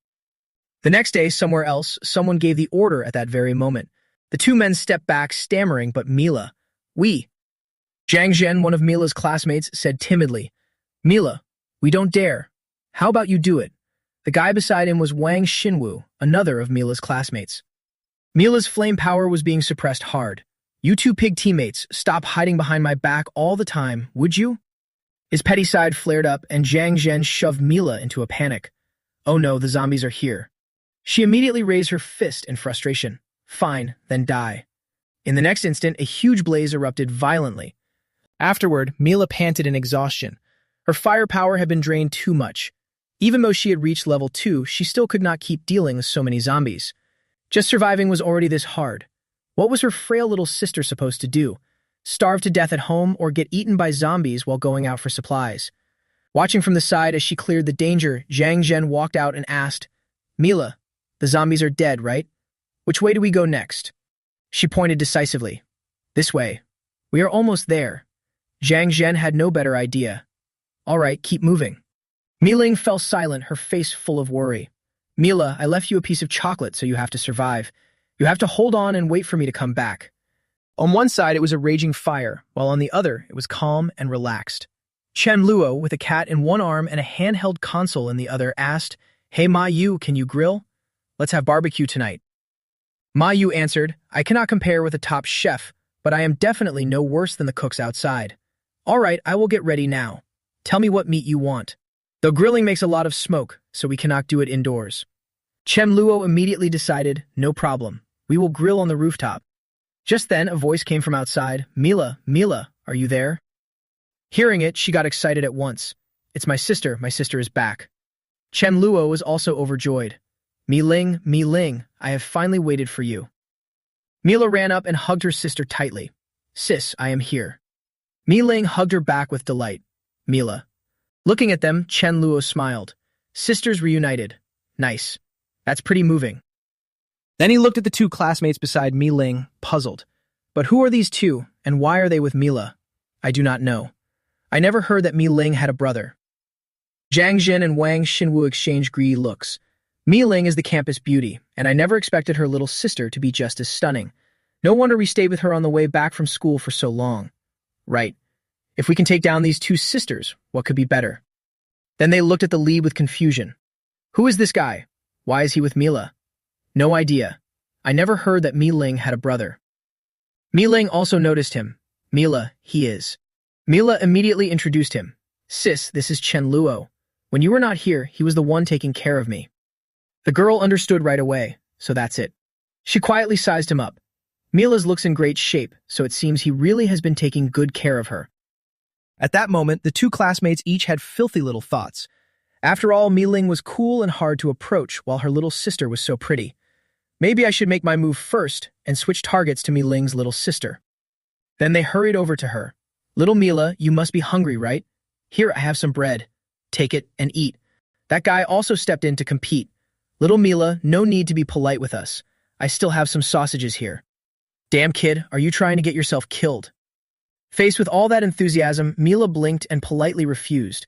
The next day, somewhere else, someone gave the order at that very moment. The 2 men stepped back, stammering, but Mila. We. Zhang Zhen, one of Mila's classmates, said timidly, Mila, we don't dare. How about you do it? The guy beside him was Wang Xinwu, another of Mila's classmates. Mila's flame power was being suppressed hard. You 2 pig teammates, stop hiding behind my back all the time, would you? His petty side flared up, and Zhang Zhen shoved Mila into a panic. Oh no, the zombies are here. She immediately raised her fist in frustration. Fine, then die. In the next instant, a huge blaze erupted violently. Afterward, Mila panted in exhaustion. Her firepower had been drained too much. Even though she had reached level 2, she still could not keep dealing with so many zombies. Just surviving was already this hard. What was her frail little sister supposed to do? Starve to death at home or get eaten by zombies while going out for supplies? Watching from the side as she cleared the danger, Zhang Zhen walked out and asked, Mila, the zombies are dead, right? Which way do we go next? She pointed decisively. This way. We are almost there. Zhang Zhen had no better idea. All right, keep moving. Mi Ling fell silent, her face full of worry. Mila, I left you a piece of chocolate, so you have to survive. You have to hold on and wait for me to come back. On one side, it was a raging fire, while on the other, it was calm and relaxed. Chen Luo, with a cat in one arm and a handheld console in the other, asked, Hey Ma Yu, can you grill? Let's have barbecue tonight. Ma Yu answered, I cannot compare with a top chef, but I am definitely no worse than the cooks outside. All right, I will get ready now. Tell me what meat you want. Though grilling makes a lot of smoke, so we cannot do it indoors. Chen Luo immediately decided, no problem. We will grill on the rooftop. Just then, a voice came from outside. Mila, are you there? Hearing it, she got excited at once. It's my sister is back. Chen Luo was also overjoyed. Mi Ling, I have finally waited for you. Mila ran up and hugged her sister tightly. Sis, I am here. Mi Ling hugged her back with delight. Mila. Looking at them, Chen Luo smiled. Sisters reunited. Nice. That's pretty moving. Then he looked at the 2 classmates beside Mi Ling, puzzled. But who are these 2, and why are they with Mila? I do not know. I never heard that Mi Ling had a brother. Zhang Jin and Wang Xinwu exchange greedy looks. Mi Ling is the campus beauty, and I never expected her little sister to be just as stunning. No wonder we stayed with her on the way back from school for so long. Right. If we can take down these two sisters, what could be better? Then they looked at the lead with confusion. Who is this guy? Why is he with Mila? No idea. I never heard that Mi Ling had a brother. Mi Ling also noticed him. Mila, he is. Mila immediately introduced him. Sis, this is Chen Luo. When you were not here, he was the one taking care of me. The girl understood right away, so that's it. She quietly sized him up. Mila's looks in great shape, so it seems he really has been taking good care of her. At that moment, the two classmates each had filthy little thoughts. After all, Mi Ling was cool and hard to approach, while her little sister was so pretty. Maybe I should make my move first and switch targets to Mi Ling's little sister. Then they hurried over to her. Little Mila, you must be hungry, right? Here, I have some bread. Take it and eat. That guy also stepped in to compete. Little Mila, no need to be polite with us. I still have some sausages here. Damn kid, are you trying to get yourself killed? Faced with all that enthusiasm, Mila blinked and politely refused.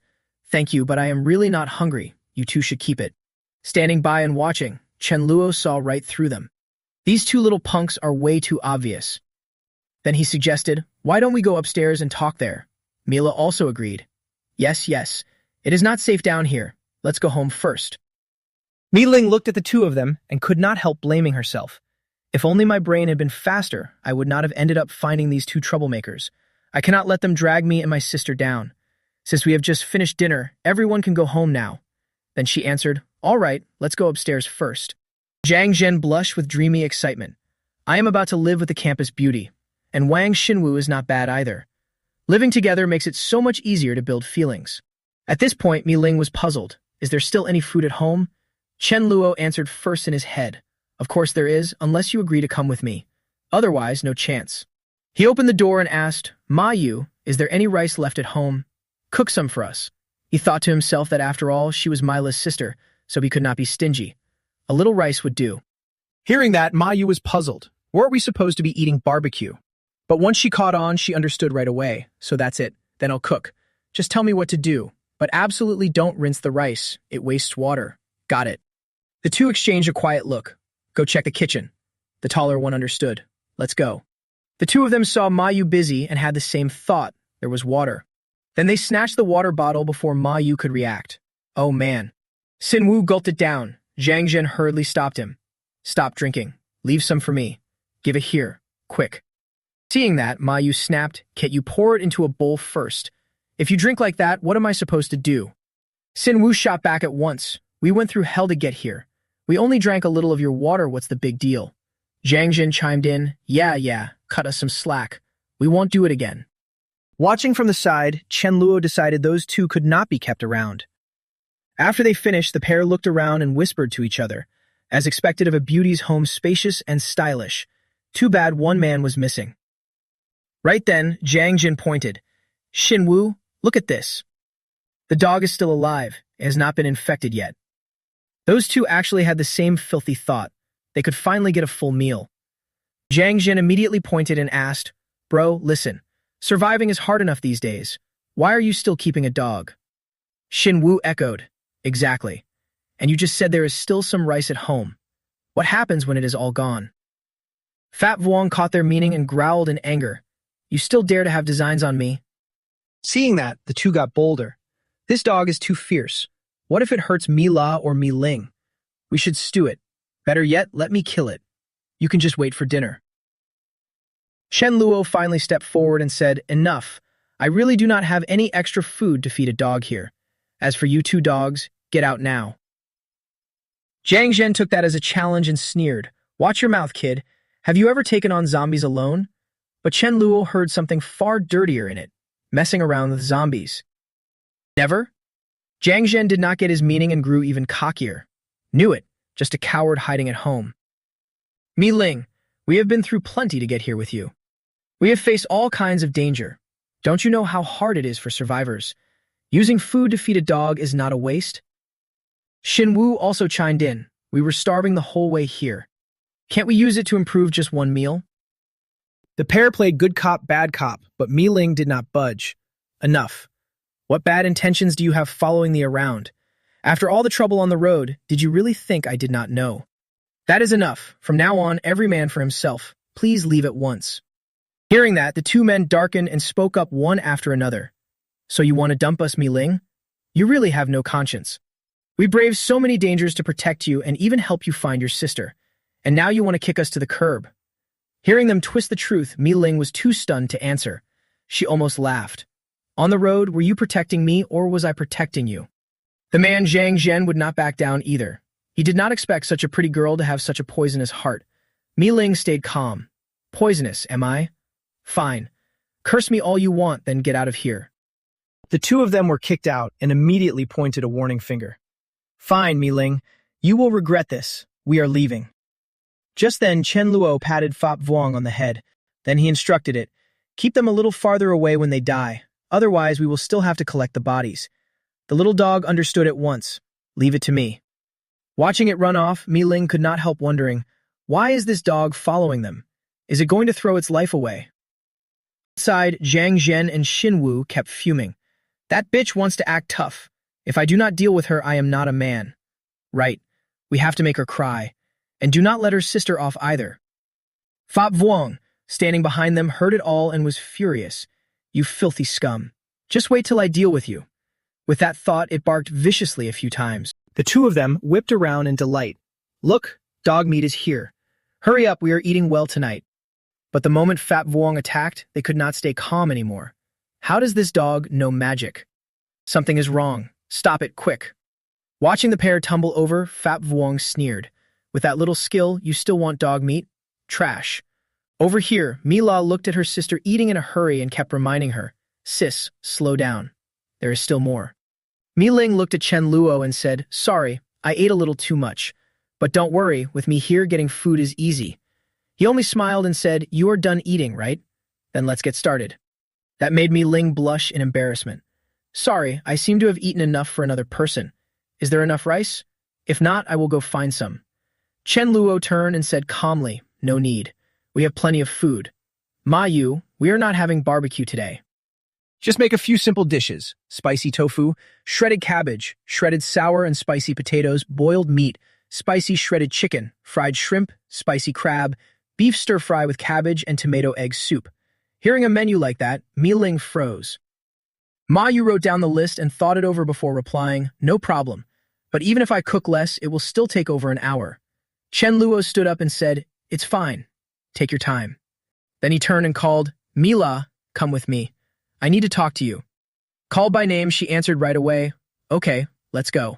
Thank you, but I am really not hungry. You two should keep it. Standing by and watching, Chen Luo saw right through them. These two little punks are way too obvious. Then he suggested, why don't we go upstairs and talk there? Mila also agreed. Yes, yes. It is not safe down here. Let's go home first. Mi Ling looked at the two of them and could not help blaming herself. If only my brain had been faster, I would not have ended up finding these two troublemakers. I cannot let them drag me and my sister down. Since we have just finished dinner, everyone can go home now. Then she answered, all right, let's go upstairs first. Zhang Zhen blushed with dreamy excitement. I am about to live with the campus beauty, and Wang Xinwu is not bad either. Living together makes it so much easier to build feelings. At this point, Mi Ling was puzzled. Is there still any food at home? Chen Luo answered first in his head. Of course there is, unless you agree to come with me. Otherwise, no chance. He opened the door and asked, Ma Yu, is there any rice left at home? Cook some for us. He thought to himself that after all, she was Mila's sister, so he could not be stingy. A little rice would do. Hearing that, Ma Yu was puzzled. Weren't we supposed to be eating barbecue? But once she caught on, she understood right away. So that's it. Then I'll cook. Just tell me what to do. But absolutely don't rinse the rice. It wastes water. Got it. The two exchanged a quiet look. Go check the kitchen. The taller one understood. Let's go. The two of them saw Ma Yu busy and had the same thought. There was water. Then they snatched the water bottle before Ma Yu could react. Oh man. Xin Wu gulped it down. Zhang Zhen hurriedly stopped him. Stop drinking. Leave some for me. Give it here. Quick. Seeing that, Ma Yu snapped, Can't you pour it into a bowl first? If you drink like that, what am I supposed to do? Xin Wu shot back at once. We went through hell to get here. We only drank a little of your water, what's the big deal? Zhang Jin chimed in, Yeah, cut us some slack. We won't do it again. Watching from the side, Chen Luo decided those two could not be kept around. After they finished, the pair looked around and whispered to each other, as expected of a beauty's home spacious and stylish. Too bad one man was missing. Right then, Zhang Jin pointed. Xin Wu, look at this. The dog is still alive. It has not been infected yet. Those two actually had the same filthy thought. They could finally get a full meal. Zhang Jin immediately pointed and asked, Bro, listen. Surviving is hard enough these days. Why are you still keeping a dog? Xin Wu echoed, Exactly. And you just said there is still some rice at home. What happens when it is all gone? Fat Vuong caught their meaning and growled in anger. You still dare to have designs on me? Seeing that, the two got bolder. This dog is too fierce. What if it hurts Mi La or Mi Ling? We should stew it. Better yet, let me kill it. You can just wait for dinner. Chen Luo finally stepped forward and said, Enough. I really do not have any extra food to feed a dog here. As for you two dogs, get out now. Zhang Zhen took that as a challenge and sneered. Watch your mouth, kid. Have you ever taken on zombies alone? But Chen Luo heard something far dirtier in it, messing around with zombies. Never? Zhang Zhen did not get his meaning and grew even cockier. Knew it, just a coward hiding at home. Mi Ling, we have been through plenty to get here with you. We have faced all kinds of danger. Don't you know how hard it is for survivors? Using food to feed a dog is not a waste. Xin Wu also chimed in. We were starving the whole way here. Can't we use it to improve just one meal? The pair played good cop, bad cop, but Mi Ling did not budge. Enough. What bad intentions do you have following me around? After all the trouble on the road, did you really think I did not know? That is enough. From now on, every man for himself. Please leave at once. Hearing that, the two men darkened and spoke up one after another. So you want to dump us, Mi Ling? You really have no conscience. We braved so many dangers to protect you and even help you find your sister. And now you want to kick us to the curb. Hearing them twist the truth, Mi Ling was too stunned to answer. She almost laughed. On the road, were you protecting me or was I protecting you? The man Zhang Zhen would not back down either. He did not expect such a pretty girl to have such a poisonous heart. Mi Ling stayed calm. Poisonous, am I? Fine. Curse me all you want, then get out of here. The two of them were kicked out and immediately pointed a warning finger. Fine, Mi Ling. You will regret this. We are leaving. Just then, Chen Luo patted Fop Vuong on the head. Then he instructed it, keep them a little farther away when they die. Otherwise, we will still have to collect the bodies. The little dog understood at once. Leave it to me. Watching it run off, Mi Ling could not help wondering, why is this dog following them? Is it going to throw its life away? Outside, Zhang Zhen and Xin Wu kept fuming. That bitch wants to act tough. If I do not deal with her, I am not a man. Right. We have to make her cry. And do not let her sister off either. Fop Vuong, standing behind them, heard it all and was furious. You filthy scum. Just wait till I deal with you. With that thought, it barked viciously a few times. The two of them whipped around in delight. Look, dog meat is here. Hurry up, we are eating well tonight. But the moment Fat Vuong attacked, they could not stay calm anymore. How does this dog know magic? Something is wrong. Stop it, quick. Watching the pair tumble over, Fat Vuong sneered. With that little skill, you still want dog meat? Trash. Over here, Mila looked at her sister eating in a hurry and kept reminding her, Sis, slow down. There is still more. Mi Ling looked at Chen Luo and said, Sorry, I ate a little too much. But don't worry, with me here getting food is easy. He only smiled and said, You are done eating, right? Then let's get started. That made Mi Ling blush in embarrassment. Sorry, I seem to have eaten enough for another person. Is there enough rice? If not, I will go find some. Chen Luo turned and said calmly, No need. We have plenty of food. Ma Yu, we are not having barbecue today. Just make a few simple dishes. Spicy tofu, shredded cabbage, shredded sour and spicy potatoes, boiled meat, spicy shredded chicken, fried shrimp, spicy crab, beef stir-fry with cabbage and tomato egg soup. Hearing a menu like that, Mi Ling froze. Ma Yu wrote down the list and thought it over before replying, No problem. But even if I cook less, it will still take over an hour. Chen Luo stood up and said, It's fine. Take your time. Then he turned and called, Mila, come with me. I need to talk to you. Called by name, she answered right away, Okay, let's go.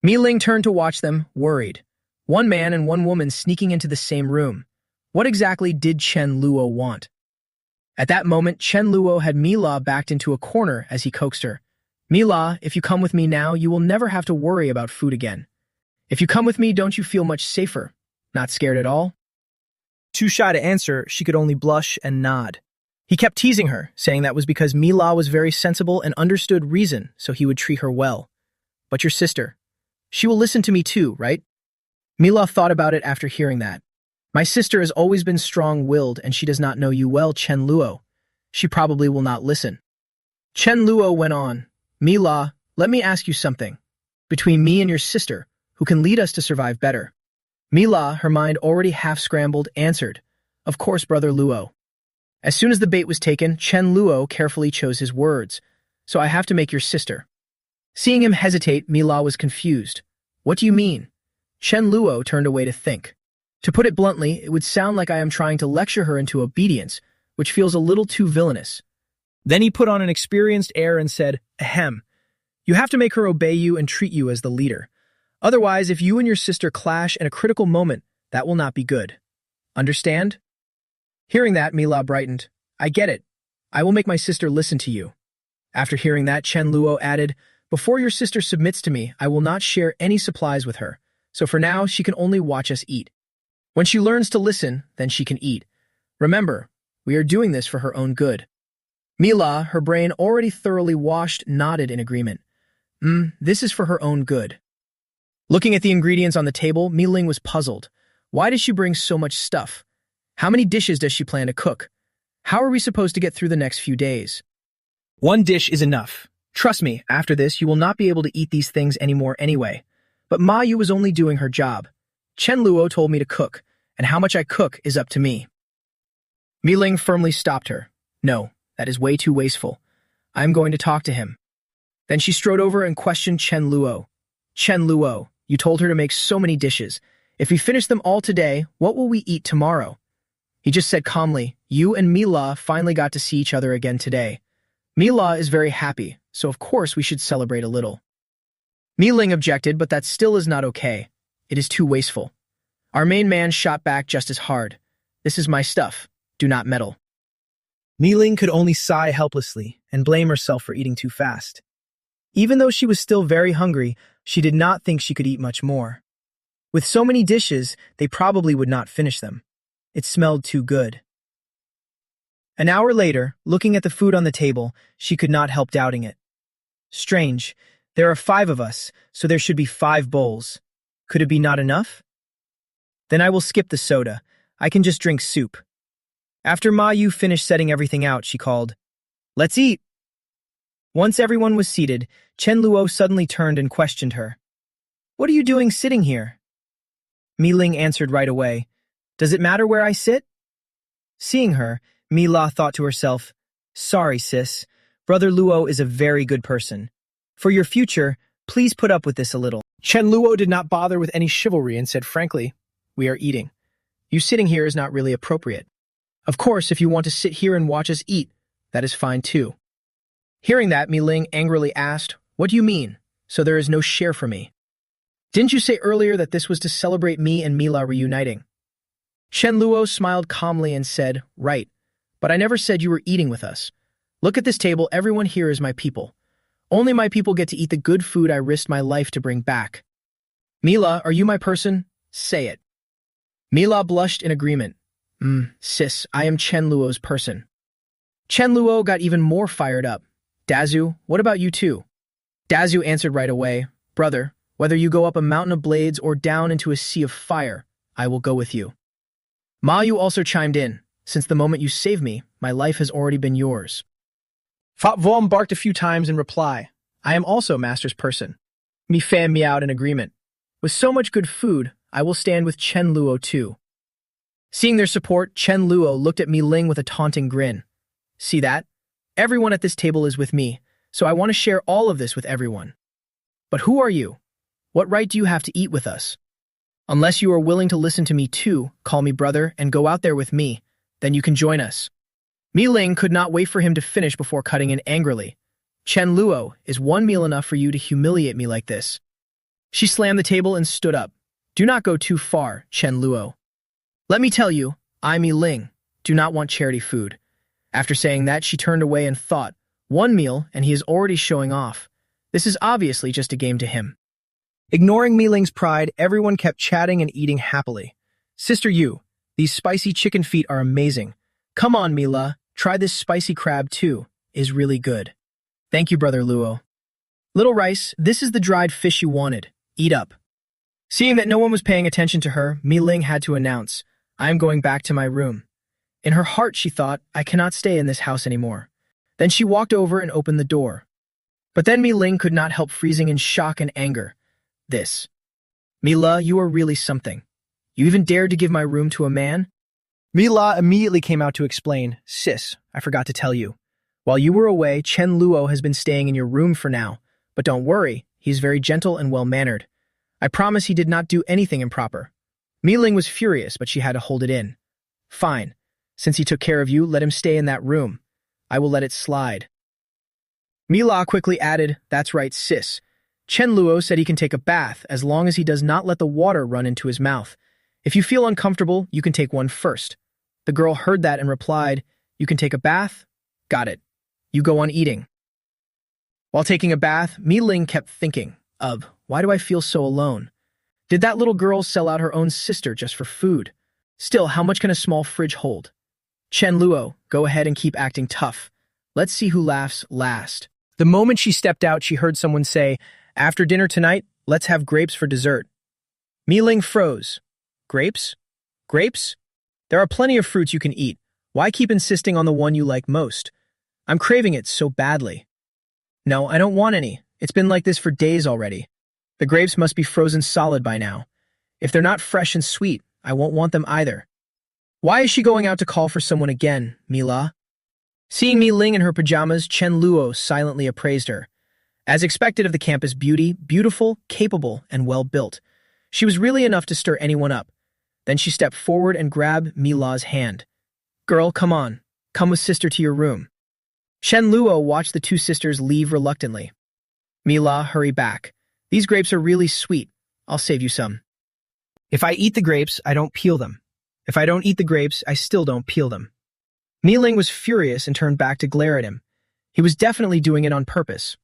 Mi Ling turned to watch them, worried. One man and one woman sneaking into the same room. What exactly did Chen Luo want? At that moment, Chen Luo had Mila backed into a corner as he coaxed her. Mila, if you come with me now, you will never have to worry about food again. If you come with me, don't you feel much safer? Not scared at all? Too shy to answer, she could only blush and nod. He kept teasing her, saying that was because Mila was very sensible and understood reason, so he would treat her well. But your sister, she will listen to me too, right? Mila thought about it after hearing that. My sister has always been strong-willed and she does not know you well, Chen Luo. She probably will not listen. Chen Luo went on, Mila, let me ask you something. Between me and your sister, who can lead us to survive better? Mila, her mind already half-scrambled, answered, Of course, Brother Luo. As soon as the bait was taken, Chen Luo carefully chose his words. So I have to make your sister. Seeing him hesitate, Mila was confused. What do you mean? Chen Luo turned away to think. To put it bluntly, it would sound like I am trying to lecture her into obedience, which feels a little too villainous. Then he put on an experienced air and said, Ahem. You have to make her obey you and treat you as the leader. Otherwise, if you and your sister clash at a critical moment, that will not be good. Understand? Hearing that, Mila brightened. I get it. I will make my sister listen to you. After hearing that, Chen Luo added, Before your sister submits to me, I will not share any supplies with her. So for now, she can only watch us eat. When she learns to listen, then she can eat. Remember, we are doing this for her own good. Mila, her brain already thoroughly washed, nodded in agreement. This is for her own good. Looking at the ingredients on the table, Mi Ling was puzzled. Why does she bring so much stuff? How many dishes does she plan to cook? How are we supposed to get through the next few days? One dish is enough. Trust me, after this, you will not be able to eat these things anymore anyway. But Ma Yu was only doing her job. Chen Luo told me to cook, and how much I cook is up to me. Mi Ling firmly stopped her. No, that is way too wasteful. I am going to talk to him. Then she strode over and questioned Chen Luo. Chen Luo, you told her to make so many dishes. If we finish them all today, what will we eat tomorrow? He just said calmly, you and Mila finally got to see each other again today. Mila is very happy, so of course we should celebrate a little. Mi Ling objected, but that still is not okay. It is too wasteful. Our main man shot back just as hard. This is my stuff. Do not meddle. Mi Ling could only sigh helplessly and blame herself for eating too fast. Even though she was still very hungry, she did not think she could eat much more. With so many dishes, they probably would not finish them. It smelled too good. An hour later, looking at the food on the table, she could not help doubting it. Strange. There are 5 of us, so there should be 5 bowls. Could it be not enough? Then I will skip the soda. I can just drink soup. After Ma Yu finished setting everything out, she called, "Let's eat!" Once everyone was seated, Chen Luo suddenly turned and questioned her. "What are you doing sitting here?" Mi Ling answered right away, "Does it matter where I sit?" Seeing her, Mi La thought to herself, "Sorry, sis. Brother Luo is a very good person. For your future, please put up with this a little." Chen Luo did not bother with any chivalry and said frankly, "We are eating. You sitting here is not really appropriate. Of course, if you want to sit here and watch us eat, that is fine too." Hearing that, Mi Ling angrily asked, "What do you mean? So there is no share for me? Didn't you say earlier that this was to celebrate me and Mila reuniting?" Chen Luo smiled calmly and said, "Right, but I never said you were eating with us. Look at this table, everyone here is my people. Only my people get to eat the good food I risked my life to bring back. Mila, are you my person? Say it." Mila blushed in agreement. Sis, I am Chen Luo's person." Chen Luo got even more fired up. "Dazu, what about you too?" Dazu answered right away, "Brother, whether you go up a mountain of blades or down into a sea of fire, I will go with you." Ma Yu also chimed in, "Since the moment you saved me, my life has already been yours." Fat Vom barked a few times in reply, "I am also master's person." Mi Fan meowed in agreement. "With so much good food, I will stand with Chen Luo too." Seeing their support, Chen Luo looked at Mi Ling with a taunting grin. "See that? Everyone at this table is with me, so I want to share all of this with everyone. But who are you? What right do you have to eat with us? Unless you are willing to listen to me too, call me brother, and go out there with me, then you can join us." Mi Ling could not wait for him to finish before cutting in angrily. "Chen Luo, is one meal enough for you to humiliate me like this?" She slammed the table and stood up. "Do not go too far, Chen Luo. Let me tell you, I, Mi Ling, do not want charity food." After saying that, she turned away and thought, one meal and he is already showing off. This is obviously just a game to him. Ignoring Mi Ling's pride, everyone kept chatting and eating happily. "Sister Yu, these spicy chicken feet are amazing. Come on, Mila, try this spicy crab too. Is really good." "Thank you, Brother Luo." "Little Rice, this is the dried fish you wanted. Eat up." Seeing that no one was paying attention to her, Mi Ling had to announce, "I am going back to my room." In her heart, she thought, "I cannot stay in this house anymore." Then she walked over and opened the door. But then Mi Ling could not help freezing in shock and anger. "This. Mila, you are really something. You even dared to give my room to a man?" Mila immediately came out to explain, "Sis, I forgot to tell you. While you were away, Chen Luo has been staying in your room for now. But don't worry, he's very gentle and well-mannered. I promise he did not do anything improper." Mi Ling was furious, but she had to hold it in. "Fine. Since he took care of you, let him stay in that room. I will let it slide." Mila quickly added, "That's right, sis. Chen Luo said he can take a bath as long as he does not let the water run into his mouth. If you feel uncomfortable, you can take one first." The girl heard that and replied, "You can take a bath? Got it. You go on eating." While taking a bath, Mi Ling kept thinking of, why do I feel so alone? Did that little girl sell out her own sister just for food? Still, how much can a small fridge hold? Chen Luo, go ahead and keep acting tough. Let's see who laughs last. The moment she stepped out, she heard someone say, "After dinner tonight, let's have grapes for dessert." Mi Ling froze. Grapes? Grapes? There are plenty of fruits you can eat. Why keep insisting on the one you like most? I'm craving it so badly. No, I don't want any. It's been like this for days already. The grapes must be frozen solid by now. If they're not fresh and sweet, I won't want them either. Why is she going out to call for someone again, Mila? Seeing Mi Ling in her pajamas, Chen Luo silently appraised her. As expected of the campus beauty, beautiful, capable, and well-built. She was really enough to stir anyone up. Then she stepped forward and grabbed Mila's hand. Girl, come on. Come with sister to your room. Chen Luo watched the two sisters leave reluctantly. Mila, hurry back. These grapes are really sweet. I'll save you some. If I eat the grapes, I don't peel them. If I don't eat the grapes, I still don't peel them. Mi Ling was furious and turned back to glare at him. He was definitely doing it on purpose.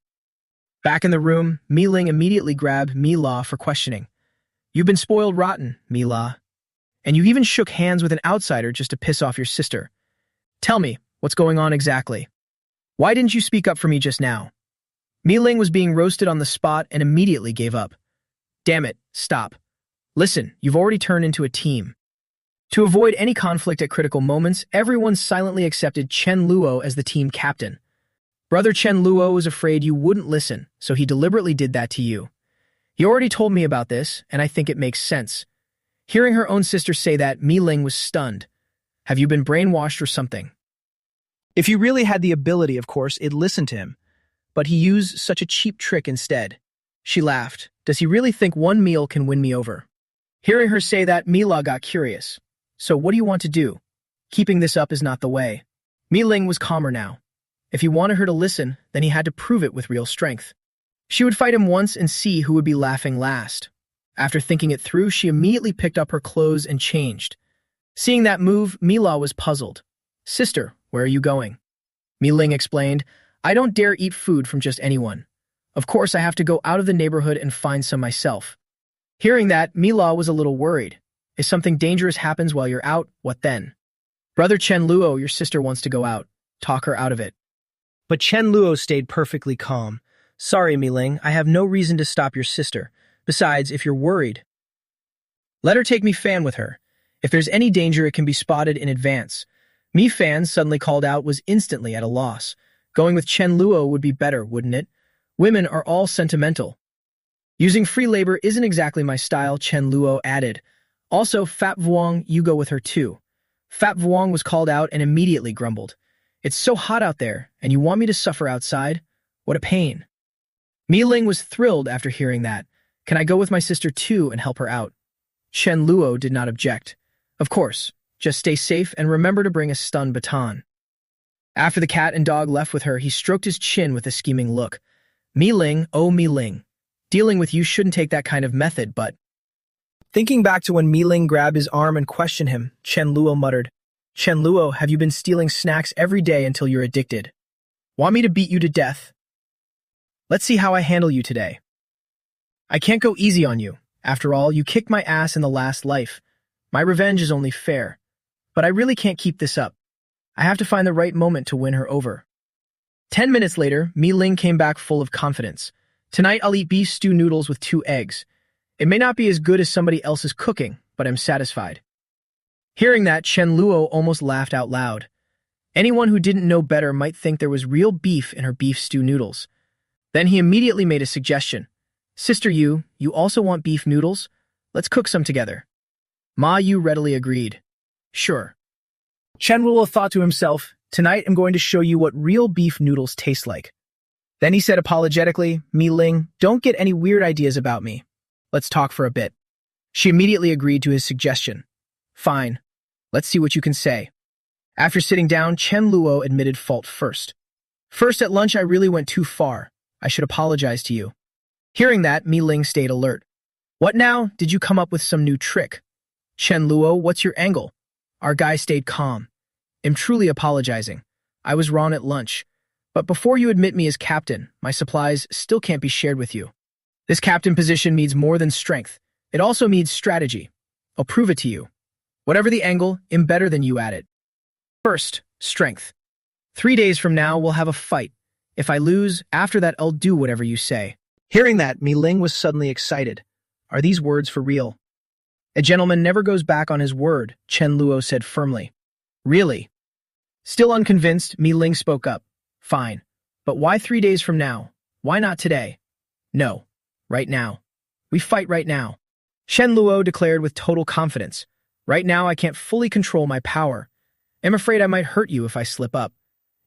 Back in the room, Mi Ling immediately grabbed Mila for questioning. You've been spoiled rotten, Mila. And you even shook hands with an outsider just to piss off your sister. Tell me, what's going on exactly? Why didn't you speak up for me just now? Mi Ling was being roasted on the spot and immediately gave up. Damn it, stop. Listen, you've already turned into a team. To avoid any conflict at critical moments, everyone silently accepted Chen Luo as the team captain. Brother Chen Luo was afraid you wouldn't listen, so he deliberately did that to you. He already told me about this, and I think it makes sense. Hearing her own sister say that, Mi Ling was stunned. Have you been brainwashed or something? If you really had the ability, of course, it'd listen to him. But he used such a cheap trick instead. She laughed. Does he really think one meal can win me over? Hearing her say that, Mila got curious. So what do you want to do? Keeping this up is not the way. Mi Ling was calmer now. If he wanted her to listen, then he had to prove it with real strength. She would fight him once and see who would be laughing last. After thinking it through, she immediately picked up her clothes and changed. Seeing that move, Mila was puzzled. Sister, where are you going? Mi Ling explained, I don't dare eat food from just anyone. Of course, I have to go out of the neighborhood and find some myself. Hearing that, Mila was a little worried. If something dangerous happens while you're out, what then? Brother Chen Luo, your sister wants to go out. Talk her out of it. But Chen Luo stayed perfectly calm. Sorry, Mi Ling, I have no reason to stop your sister. Besides, if you're worried, let her take Mi Fan with her. If there's any danger, it can be spotted in advance. Mi Fan, suddenly called out, was instantly at a loss. Going with Chen Luo would be better, wouldn't it? Women are all sentimental. Using free labor isn't exactly my style, Chen Luo added. Also, Fat Vuong, you go with her too. Fat Vuong was called out and immediately grumbled. It's so hot out there, and you want me to suffer outside? What a pain. Mi Ling was thrilled after hearing that. Can I go with my sister too and help her out? Chen Luo did not object. Of course, just stay safe and remember to bring a stun baton. After the cat and dog left with her, he stroked his chin with a scheming look. Mi Ling, oh Mi Ling. Dealing with you shouldn't take that kind of method, but... Thinking back to when Mi Ling grabbed his arm and questioned him, Chen Luo muttered, Chen Luo, have you been stealing snacks every day until you're addicted? Want me to beat you to death? Let's see how I handle you today. I can't go easy on you. After all, you kicked my ass in the last life. My revenge is only fair. But I really can't keep this up. I have to find the right moment to win her over. 10 minutes later, Mi Ling came back full of confidence. Tonight I'll eat beef stew noodles with 2 eggs. It may not be as good as somebody else's cooking, but I'm satisfied. Hearing that, Chen Luo almost laughed out loud. Anyone who didn't know better might think there was real beef in her beef stew noodles. Then he immediately made a suggestion. Sister Yu, you also want beef noodles? Let's cook some together. Ma Yu readily agreed. Sure. Chen Luo thought to himself, tonight I'm going to show you what real beef noodles taste like. Then he said apologetically, Mi Ling, don't get any weird ideas about me. Let's talk for a bit. She immediately agreed to his suggestion. Fine. Let's see what you can say. After sitting down, Chen Luo admitted fault first. First, at lunch I really went too far. I should apologize to you. Hearing that, Mi Ling stayed alert. What now? Did you come up with some new trick? Chen Luo, what's your angle? Our guy stayed calm. I'm truly apologizing. I was wrong at lunch. But before you admit me as captain, my supplies still can't be shared with you. This captain position needs more than strength. It also needs strategy. I'll prove it to you. Whatever the angle, I'm better than you at it. First, strength. 3 days from now, we'll have a fight. If I lose, after that I'll do whatever you say. Hearing that, Mi Ling was suddenly excited. Are these words for real? A gentleman never goes back on his word, Chen Luo said firmly. Really? Still unconvinced, Mi Ling spoke up. Fine. But why 3 days from now? Why not today? No. Right now. We fight right now. Shen Luo declared with total confidence. Right now I can't fully control my power. I'm afraid I might hurt you if I slip up.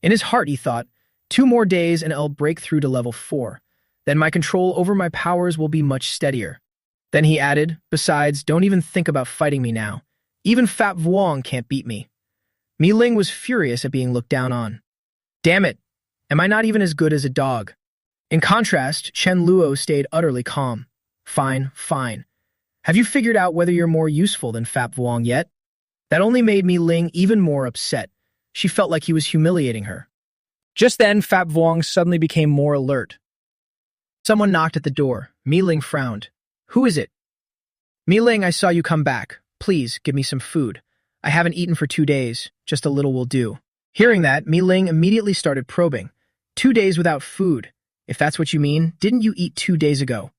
In his heart he thought, 2 more days and I'll break through to level 4. Then my control over my powers will be much steadier. Then he added, besides, don't even think about fighting me now. Even Fat Vuong can't beat me. Mi Ling was furious at being looked down on. Damn it! Am I not even as good as a dog? In contrast, Chen Luo stayed utterly calm. Fine, fine. Have you figured out whether you're more useful than Fat Vuong yet? That only made Mi Ling even more upset. She felt like he was humiliating her. Just then, Fat Vuong suddenly became more alert. Someone knocked at the door. Mi Ling frowned. Who is it? Mi Ling, I saw you come back. Please, give me some food. I haven't eaten for 2 days. Just a little will do. Hearing that, Mi Ling immediately started probing. 2 days without food. If that's what you mean, didn't you eat 2 days ago?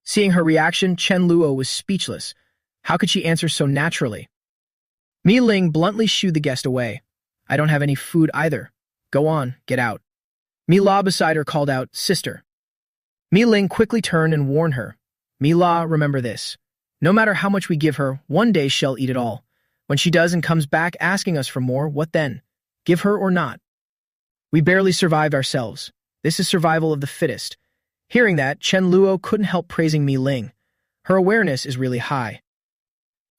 Seeing her reaction, Chen Luo was speechless. How could she answer so naturally? Mi Ling bluntly shooed the guest away. I don't have any food either. Go on, get out. Mi La beside her called out, Sister. Mi Ling quickly turned and warned her. Mi La, remember this. No matter how much we give her, one day she'll eat it all. When she does and comes back asking us for more, what then? Give her or not? We barely survived ourselves. This is survival of the fittest. Hearing that, Chen Luo couldn't help praising Mi Ling. Her awareness is really high.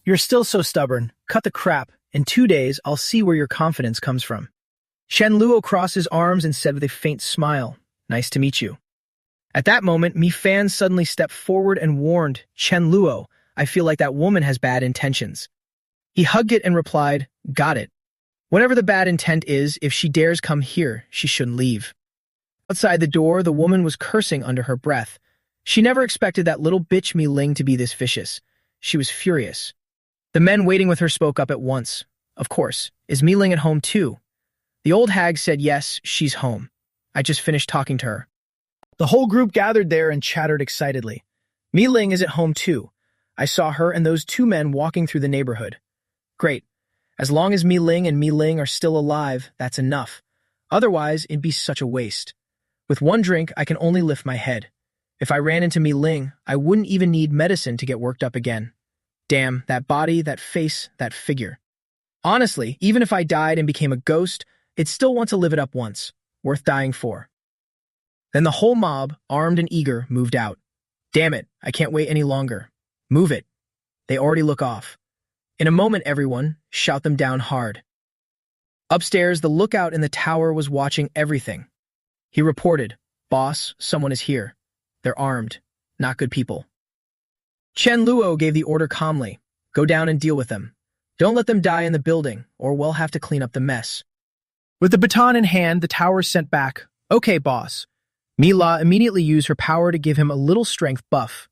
You're still so stubborn. Cut the crap. In 2 days, I'll see where your confidence comes from. Chen Luo crossed his arms and said with a faint smile, Nice to meet you. At that moment, Mi Fan suddenly stepped forward and warned, Chen Luo, I feel like that woman has bad intentions. He hugged it and replied, Got it. Whatever the bad intent is, if she dares come here, she shouldn't leave. Outside the door, the woman was cursing under her breath. She never expected that little bitch Mi Ling to be this vicious. She was furious. The men waiting with her spoke up at once. Of course, is Mi Ling at home too? The old hag said yes, she's home. I just finished talking to her. The whole group gathered there and chattered excitedly. Mi Ling is at home too. I saw her and those 2 men walking through the neighborhood. Great. As long as Mi Ling are still alive, that's enough. Otherwise, it'd be such a waste. With 1 drink, I can only lift my head. If I ran into Mi Ling, I wouldn't even need medicine to get worked up again. Damn, that body, that face, that figure. Honestly, even if I died and became a ghost, I'd still want to live it up once. Worth dying for. Then the whole mob, armed and eager, moved out. Damn it, I can't wait any longer. Move it. They already look off. In a moment, everyone, shout them down hard. Upstairs, the lookout in the tower was watching everything. He reported, Boss, someone is here. They're armed. Not good people. Chen Luo gave the order calmly. Go down and deal with them. Don't let them die in the building, or we'll have to clean up the mess. With the baton in hand, the tower sent back, Okay, boss. Mi La immediately used her power to give him a little strength buff.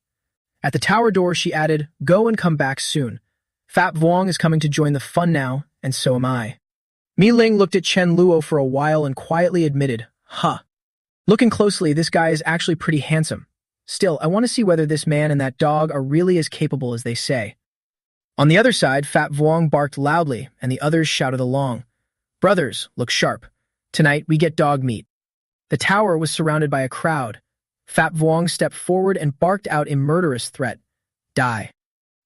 At the tower door, she added, Go and come back soon. Fat Vuong is coming to join the fun now, and so am I. Mi Ling looked at Chen Luo for a while and quietly admitted, Huh. Looking closely, this guy is actually pretty handsome. Still, I want to see whether this man and that dog are really as capable as they say. On the other side, Fat Vuong barked loudly, and the others shouted along. Brothers, look sharp. Tonight, we get dog meat. The tower was surrounded by a crowd. Fat Vuong stepped forward and barked out a murderous threat. Die.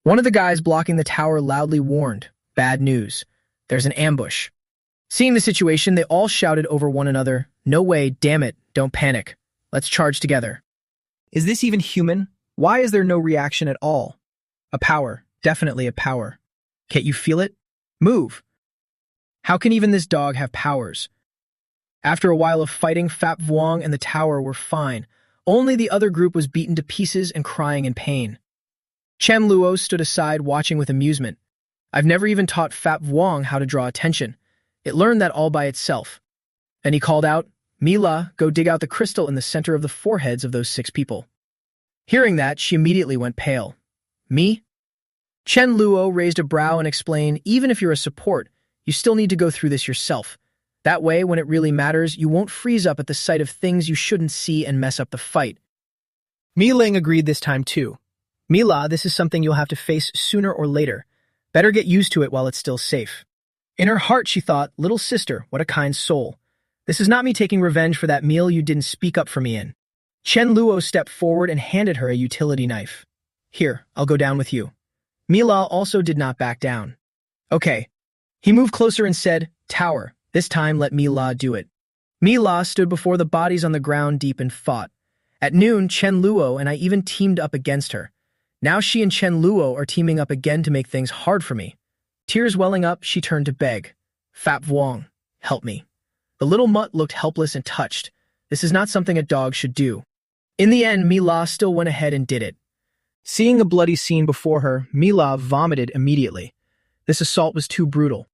One of the guys blocking the tower loudly warned, Bad news. There's an ambush. Seeing the situation, they all shouted over one another, No way, damn it, don't panic. Let's charge together. Is this even human? Why is there no reaction at all? A power, definitely a power. Can't you feel it? Move. How can even this dog have powers? After a while of fighting, Fat Vuong and the tower were fine. Only the other group was beaten to pieces and crying in pain. Chen Luo stood aside watching with amusement. I've never even taught Fat Vuong how to draw attention. It learned that all by itself. Then he called out, Mila, go dig out the crystal in the center of the foreheads of those 6 people. Hearing that, she immediately went pale. Me? Chen Luo raised a brow and explained, even if you're a support, you still need to go through this yourself. That way, when it really matters, you won't freeze up at the sight of things you shouldn't see and mess up the fight. Mi Ling agreed this time too. Mila, this is something you'll have to face sooner or later. Better get used to it while it's still safe. In her heart, she thought, little sister, what a kind soul. This is not me taking revenge for that meal you didn't speak up for me in. Chen Luo stepped forward and handed her a utility knife. Here, I'll go down with you. Mila also did not back down. Okay. He moved closer and said, Tower, this time let Mila do it. Mila stood before the bodies on the ground deep and fought. At noon, Chen Luo and I even teamed up against her. Now she and Chen Luo are teaming up again to make things hard for me. Tears welling up, she turned to beg. Fat Vuong, help me. The little mutt looked helpless and touched. This is not something a dog should do. In the end, Mila still went ahead and did it. Seeing the bloody scene before her, Mila vomited immediately. This assault was too brutal.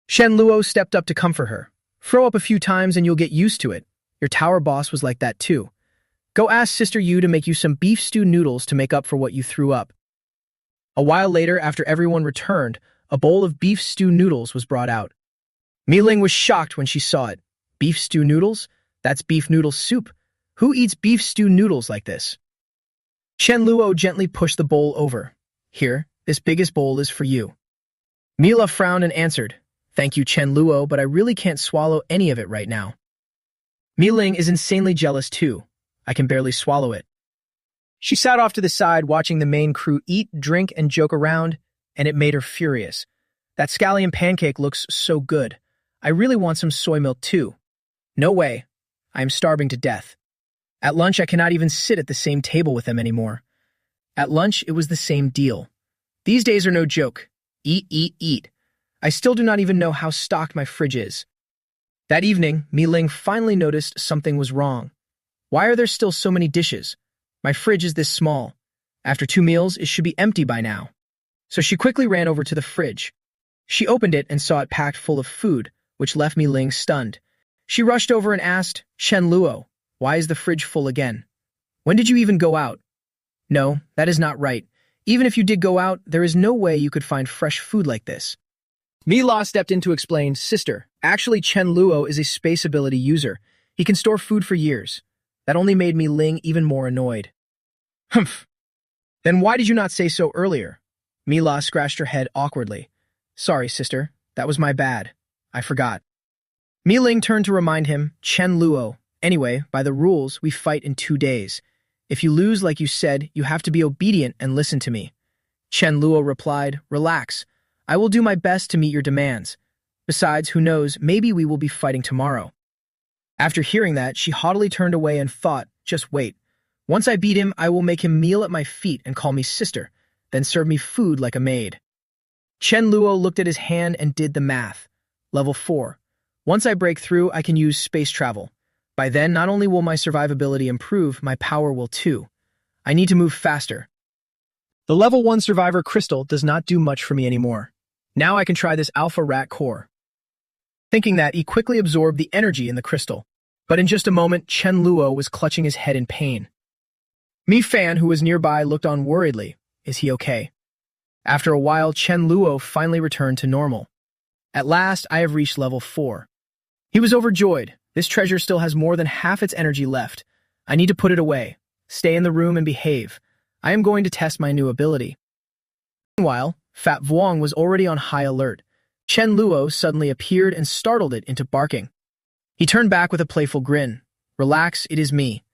Chen Luo stepped up to comfort her. Throw up a few times and you'll get used to it. Your tower boss was like that too. Go ask Sister Yu to make you some beef stew noodles to make up for what you threw up. A while later, after everyone returned, a bowl of beef stew noodles was brought out. Mi Ling was shocked when she saw it. Beef stew noodles? That's beef noodle soup. Who eats beef stew noodles like this? Chen Luo gently pushed the bowl over. Here, this biggest bowl is for you. Mila frowned and answered, Thank you, Chen Luo, but I really can't swallow any of it right now. Mi Ling is insanely jealous too. I can barely swallow it. She sat off to the side watching the main crew eat, drink, and joke around, and it made her furious. That scallion pancake looks so good. I really want some soy milk too. No way. I am starving to death. At lunch, I cannot even sit at the same table with them anymore. At lunch, it was the same deal. These days are no joke. Eat, eat, eat. I still do not even know how stocked my fridge is. That evening, Mi Ling finally noticed something was wrong. Why are there still so many dishes? My fridge is this small. After 2 meals, it should be empty by now. So she quickly ran over to the fridge. She opened it and saw it packed full of food, which left Mi Ling stunned. She rushed over and asked, Chen Luo, why is the fridge full again? When did you even go out? No, that is not right. Even if you did go out, there is no way you could find fresh food like this. Mila stepped in to explain, Sister, actually Chen Luo is a space ability user. He can store food for years. That only made Mi Ling even more annoyed. Humph. Then why did you not say so earlier? Mila scratched her head awkwardly. Sorry, sister. That was my bad. I forgot. Mi Ling turned to remind him, Chen Luo. Anyway, by the rules, we fight in 2 days. If you lose like you said, you have to be obedient and listen to me. Chen Luo replied, Relax. I will do my best to meet your demands. Besides, who knows, maybe we will be fighting tomorrow. After hearing that, she haughtily turned away and thought, just wait. Once I beat him, I will make him kneel at my feet and call me sister, then serve me food like a maid. Chen Luo looked at his hand and did the math. Level 4. Once I break through, I can use space travel. By then, not only will my survivability improve, my power will too. I need to move faster. The level 1 survivor crystal does not do much for me anymore. Now I can try this alpha rat core. Thinking that, he quickly absorbed the energy in the crystal. But in just a moment, Chen Luo was clutching his head in pain. Mi Fan, who was nearby, looked on worriedly. Is he okay? After a while, Chen Luo finally returned to normal. At last, I have reached level 4. He was overjoyed. This treasure still has more than half its energy left. I need to put it away. Stay in the room and behave. I am going to test my new ability. Meanwhile, Fat Vuong was already on high alert. Chen Luo suddenly appeared and startled it into barking. He turned back with a playful grin. Relax, it is me.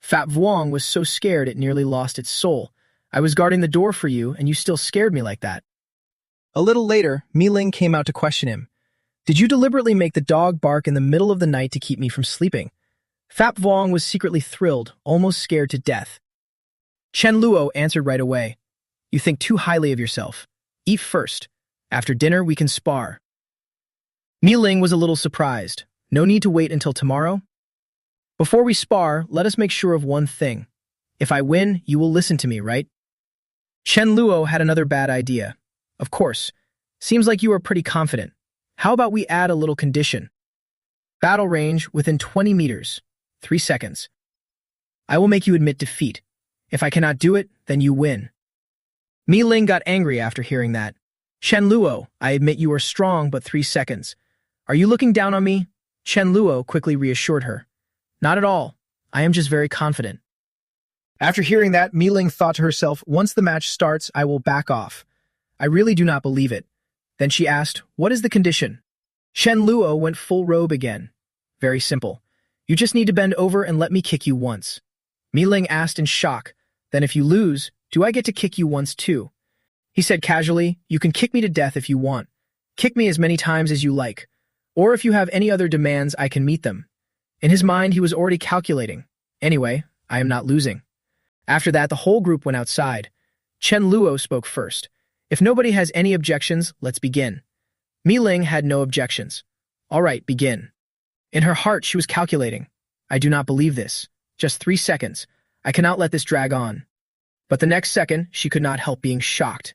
Fat Vuong was so scared it nearly lost its soul. I was guarding the door for you, and you still scared me like that. A little later, Mi Ling came out to question him. Did you deliberately make the dog bark in the middle of the night to keep me from sleeping? Fat Vuong was secretly thrilled, almost scared to death. Chen Luo answered right away. You think too highly of yourself. Eat first. After dinner, we can spar. Mi Ling was a little surprised. No need to wait until tomorrow? Before we spar, let us make sure of one thing. If I win, you will listen to me, right? Chen Luo had another bad idea. Of course. Seems like you are pretty confident. How about we add a little condition? Battle range within 20 meters. 3 seconds. I will make you admit defeat. If I cannot do it, then you win. Mi Ling got angry after hearing that. Chen Luo, I admit you are strong, but 3 seconds. Are you looking down on me? Chen Luo quickly reassured her. Not at all. I am just very confident. After hearing that, Mi Ling thought to herself, once the match starts, I will back off. I really do not believe it. Then she asked, what is the condition? Chen Luo went full robe again. Very simple. You just need to bend over and let me kick you once. Mi Ling asked in shock. Then if you lose, do I get to kick you once too? He said casually, you can kick me to death if you want. Kick me as many times as you like. Or if you have any other demands, I can meet them. In his mind, he was already calculating. Anyway, I am not losing. After that, the whole group went outside. Chen Luo spoke first. If nobody has any objections, let's begin. Mi Ling had no objections. All right, begin. In her heart, she was calculating. I do not believe this. Just 3 seconds. I cannot let this drag on. But the next second, she could not help being shocked.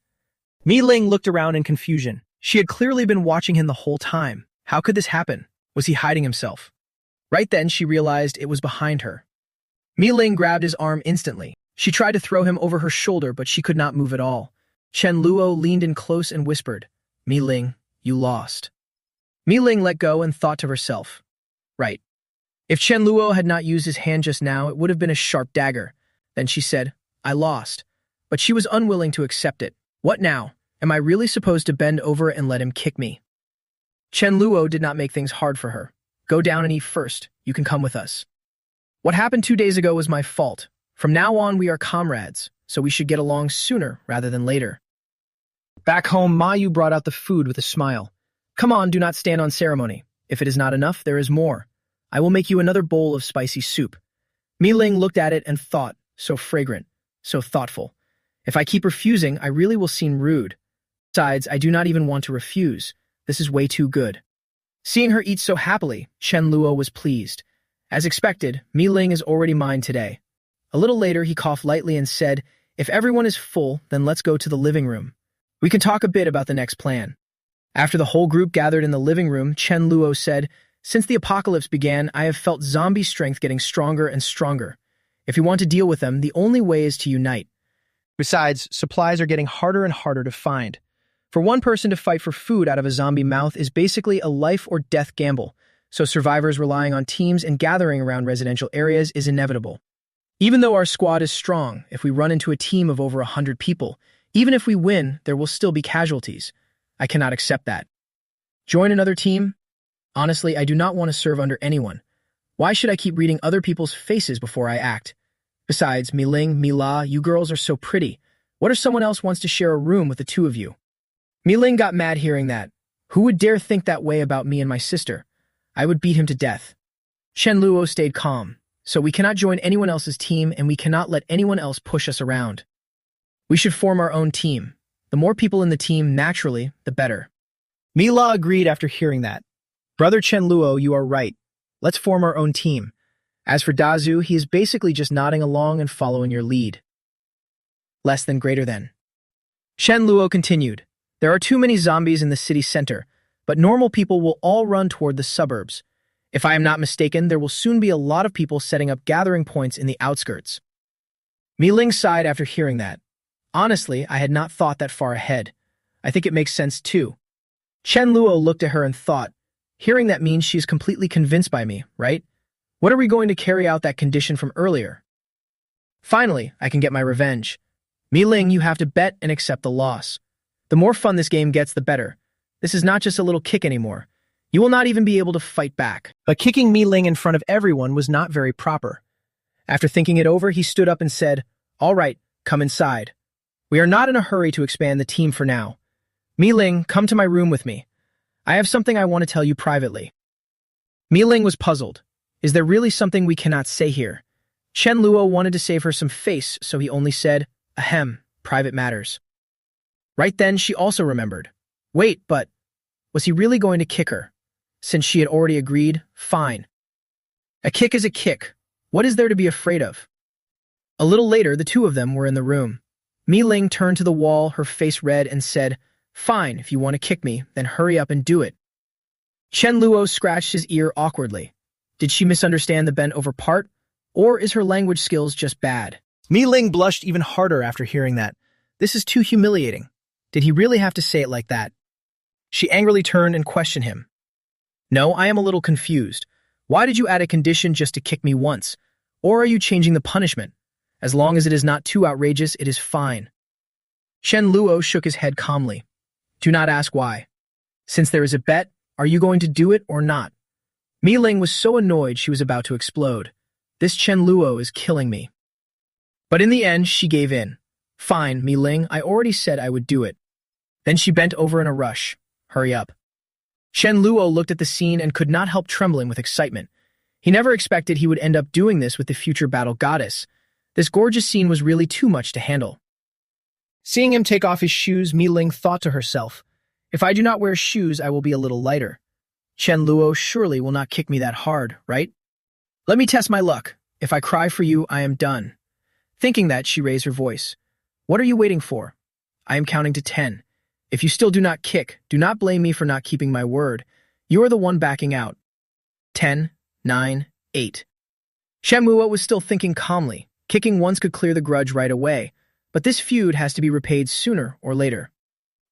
Mi Ling looked around in confusion. She had clearly been watching him the whole time. How could this happen? Was he hiding himself? Right then, she realized it was behind her. Mi Ling grabbed his arm instantly. She tried to throw him over her shoulder, but she could not move at all. Chen Luo leaned in close and whispered, Mi Ling, you lost. Mi Ling let go and thought to herself, right. If Chen Luo had not used his hand just now, it would have been a sharp dagger. Then she said, I lost. But she was unwilling to accept it. What now? Am I really supposed to bend over and let him kick me? Chen Luo did not make things hard for her. Go down and eat first. You can come with us. What happened 2 days ago was my fault. From now on, we are comrades, so we should get along sooner rather than later. Back home, Mayu brought out the food with a smile. Come on, do not stand on ceremony. If it is not enough, there is more. I will make you another bowl of spicy soup. Mi Ling looked at it and thought, so fragrant, so thoughtful. If I keep refusing, I really will seem rude. Besides, I do not even want to refuse. This is way too good. Seeing her eat so happily, Chen Luo was pleased. As expected, Mi Ling is already mine today. A little later, he coughed lightly and said, if everyone is full, then let's go to the living room. We can talk a bit about the next plan. After the whole group gathered in the living room, Chen Luo said, since the apocalypse began, I have felt zombie strength getting stronger and stronger. If you want to deal with them, the only way is to unite. Besides, supplies are getting harder and harder to find. For one person to fight for food out of a zombie mouth is basically a life or death gamble, so survivors relying on teams and gathering around residential areas is inevitable. Even though our squad is strong, if we run into a team of over 100 people, even if we win, there will still be casualties. I cannot accept that. Join another team? Honestly, I do not want to serve under anyone. Why should I keep reading other people's faces before I act? Besides, Mi Ling, Mi La, you girls are so pretty. What if someone else wants to share a room with the two of you? Mi Ling got mad hearing that. Who would dare think that way about me and my sister? I would beat him to death. Chen Luo stayed calm. So we cannot join anyone else's team and we cannot let anyone else push us around. We should form our own team. The more people in the team, naturally, the better. Mi La agreed after hearing that. Brother Chen Luo, you are right. Let's form our own team. As for Dazu, he is basically just nodding along and following your lead. Less than greater than. Chen Luo continued. There are too many zombies in the city center, but normal people will all run toward the suburbs. If I am not mistaken, there will soon be a lot of people setting up gathering points in the outskirts. Mi Ling sighed after hearing that. Honestly, I had not thought that far ahead. I think it makes sense too. Chen Luo looked at her and thought, hearing that means she's completely convinced by me, right? What are we going to carry out that condition from earlier? Finally, I can get my revenge. Mi Ling, you have to bet and accept the loss. The more fun this game gets, the better. This is not just a little kick anymore. You will not even be able to fight back. But kicking Mi Ling in front of everyone was not very proper. After thinking it over, he stood up and said, all right, come inside. We are not in a hurry to expand the team for now. Mi Ling, come to my room with me. I have something I want to tell you privately. Mi Ling was puzzled. Is there really something we cannot say here? Chen Luo wanted to save her some face, so he only said, ahem, private matters. Right then, she also remembered. Wait, but was he really going to kick her? Since she had already agreed, fine. A kick is a kick. What is there to be afraid of? A little later, the two of them were in the room. Mi Ling turned to the wall, her face red, and said, fine, if you want to kick me, then hurry up and do it. Chen Luo scratched his ear awkwardly. Did she misunderstand the bent-over part, or is her language skills just bad? Mi Ling blushed even harder after hearing that. This is too humiliating. Did he really have to say it like that? She angrily turned and questioned him. No, I am a little confused. Why did you add a condition just to kick me once? Or are you changing the punishment? As long as it is not too outrageous, it is fine. Chen Luo shook his head calmly. Do not ask why. Since there is a bet, are you going to do it or not? Mi Ling was so annoyed she was about to explode. This Chen Luo is killing me. But in the end, she gave in. Fine, Mi Ling, I already said I would do it. Then she bent over in a rush. Hurry up. Chen Luo looked at the scene and could not help trembling with excitement. He never expected he would end up doing this with the future battle goddess. This gorgeous scene was really too much to handle. Seeing him take off his shoes, Mi Ling thought to herself, if I do not wear shoes, I will be a little lighter. Chen Luo surely will not kick me that hard, right? Let me test my luck. If I cry for you, I am done. Thinking that, she raised her voice. What are you waiting for? I am counting to 10. If you still do not kick, do not blame me for not keeping my word. You are the one backing out. 10, 9, 8. Chen Luo was still thinking calmly. Kicking once could clear the grudge right away, but this feud has to be repaid sooner or later.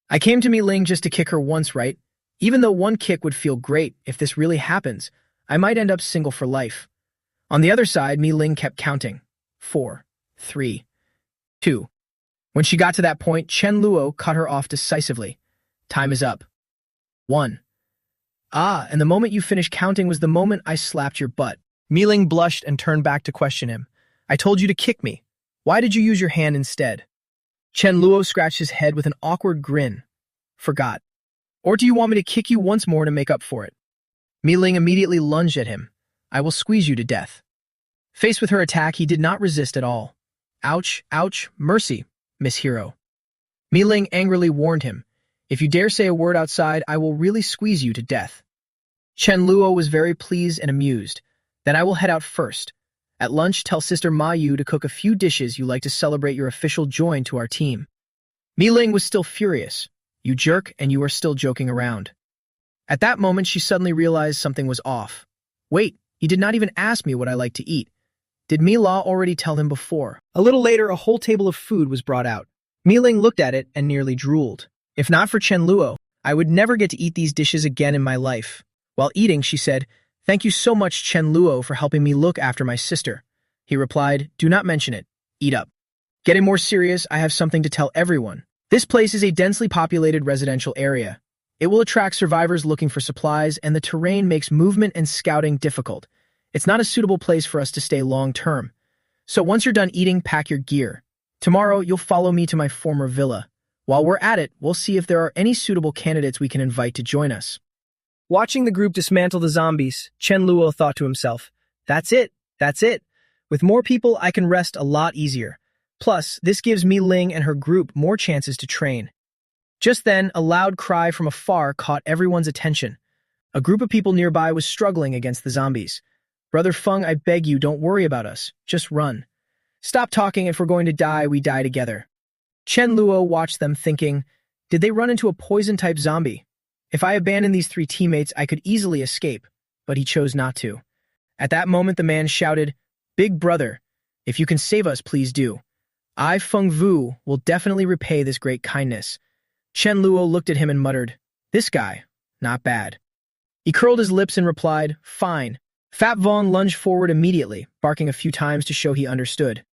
I came to Mi Ling just to kick her once, right? Even though one kick would feel great, if this really happens, I might end up single for life. On the other side, Mi Ling kept counting. 4, 3, 2. When she got to that point, Chen Luo cut her off decisively. Time is up. 1. And the moment you finished counting was the moment I slapped your butt. Mi Ling blushed and turned back to question him. I told you to kick me. Why did you use your hand instead? Chen Luo scratched his head with an awkward grin. Forgot. Or do you want me to kick you once more to make up for it? Mi Ling immediately lunged at him. I will squeeze you to death. Faced with her attack, he did not resist at all. Ouch, ouch, mercy, Miss Hero. Mi Ling angrily warned him. If you dare say a word outside, I will really squeeze you to death. Chen Luo was very pleased and amused. Then I will head out first. At lunch, tell Sister Ma Yu to cook a few dishes you like to celebrate your official join to our team. Mi Ling was still furious. You jerk, and you are still joking around. At that moment, she suddenly realized something was off. Wait, he did not even ask me what I like to eat. Did Mi La already tell him before? A little later, a whole table of food was brought out. Mi Ling looked at it and nearly drooled. If not for Chen Luo, I would never get to eat these dishes again in my life. While eating, she said, Thank you so much, Chen Luo, for helping me look after my sister. He replied, Do not mention it. Eat up. Getting more serious, I have something to tell everyone. This place is a densely populated residential area. It will attract survivors looking for supplies, and the terrain makes movement and scouting difficult. It's not a suitable place for us to stay long-term. So once you're done eating, pack your gear. Tomorrow, you'll follow me to my former villa. While we're at it, we'll see if there are any suitable candidates we can invite to join us. Watching the group dismantle the zombies, Chen Luo thought to himself, That's it. With more people, I can rest a lot easier. Plus, this gives Mi Ling and her group more chances to train. Just then, a loud cry from afar caught everyone's attention. A group of people nearby was struggling against the zombies. Brother Feng, I beg you, don't worry about us. Just run. Stop talking. If we're going to die, we die together. Chen Luo watched them thinking, Did they run into a poison-type zombie? If I abandon these 3 teammates, I could easily escape, but he chose not to. At that moment, the man shouted, Big brother, if you can save us, please do. I, Feng Vu, will definitely repay this great kindness. Chen Luo looked at him and muttered, This guy, not bad. He curled his lips and replied, Fine. Fat Vong lunged forward immediately, barking a few times to show he understood.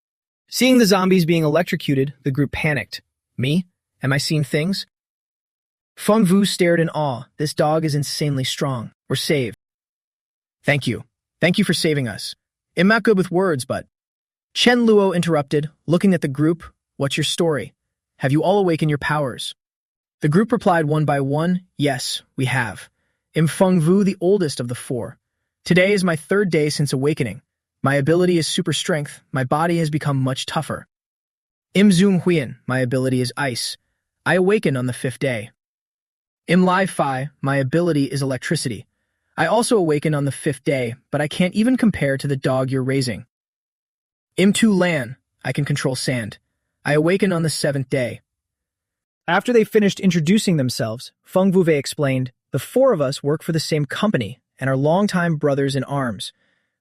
Seeing the zombies being electrocuted, the group panicked. Me? Am I seeing things? Feng Vu stared in awe. This dog is insanely strong. We're saved. Thank you. Thank you for saving us. I'm not good with words, but... Chen Luo interrupted, looking at the group. What's your story? Have you all awakened your powers? The group replied one by one, Yes, we have. I'm Feng Vu, the oldest of the 4. Today is my 3rd day since awakening. My ability is super strength. My body has become much tougher. Im Zoom Huiyan, my ability is ice. I awaken on the 5th day. Im Lai Fi, my ability is electricity. I also awaken on the 5th day, but I can't even compare to the dog you're raising. Im Tu Lan, I can control sand. I awaken on the 7th day. After they finished introducing themselves, Feng Vuve explained, The 4 of us work for the same company and are longtime brothers in arms.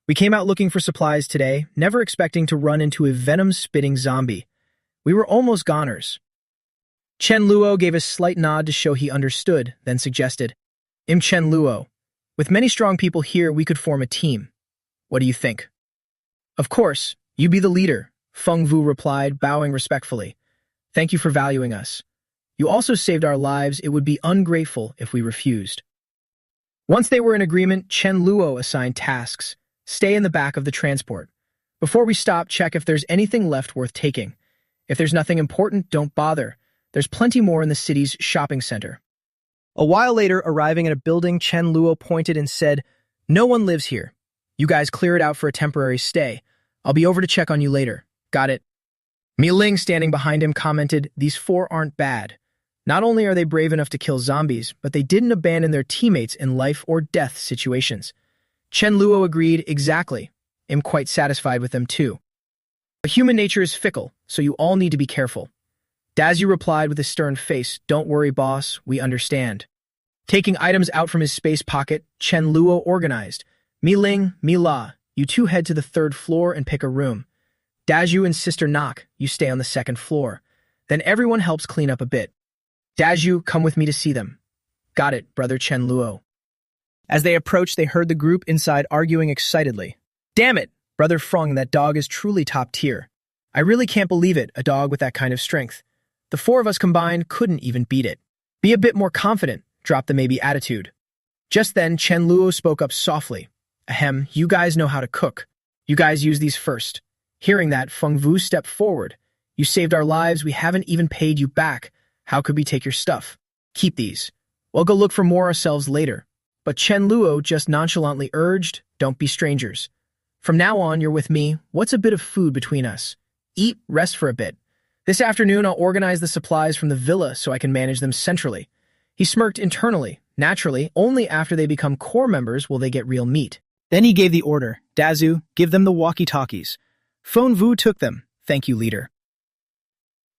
We came out looking for supplies today, never expecting to run into a venom-spitting zombie. We were almost goners. Chen Luo gave a slight nod to show he understood, then suggested, Im Chen Luo, with many strong people here, we could form a team. What do you think? Of course, you be the leader, Feng Vu replied, bowing respectfully. Thank you for valuing us. You also saved our lives. It would be ungrateful if we refused. Once they were in agreement, Chen Luo assigned tasks. Stay in the back of the transport. Before we stop, check if there's anything left worth taking. If there's nothing important, don't bother. There's plenty more in the city's shopping center. A while later, arriving at a building, Chen Luo pointed and said, "No one lives here. You guys clear it out for a temporary stay. I'll be over to check on you later. Got it?" Mi Ling, standing behind him, commented, "These four aren't bad. Not only are they brave enough to kill zombies, but they didn't abandon their teammates in life or death situations." Chen Luo agreed, "Exactly. I'm quite satisfied with them too. But human nature is fickle, so you all need to be careful." Dazu replied with a stern face, "Don't worry, boss, we understand." Taking items out from his space pocket, Chen Luo organized. "Mi Ling, Mi La, you two head to the 3rd floor and pick a room. Dazu and Sister Nok, you stay on the 2nd floor. Then everyone helps clean up a bit. Dazu, come with me to see them." "Got it, brother Chen Luo." As they approached, they heard the group inside arguing excitedly. "Damn it, brother Frong, that dog is truly top tier. I really can't believe it, a dog with that kind of strength. The 4 of us combined couldn't even beat it. Be a bit more confident, drop the maybe attitude." Just then, Chen Luo spoke up softly. "Ahem, you guys know how to cook. You guys use these first." Hearing that, Feng Vu stepped forward. "You saved our lives, we haven't even paid you back. How could we take your stuff? Keep these. We'll go look for more ourselves later." But Chen Luo just nonchalantly urged, "Don't be strangers. From now on, you're with me. What's a bit of food between us? Eat, rest for a bit. This afternoon, I'll organize the supplies from the villa so I can manage them centrally." He smirked internally. Naturally, only after they become core members will they get real meat. Then he gave the order, "Dazu, give them the walkie-talkies." Feng Vu took them. "Thank you, leader."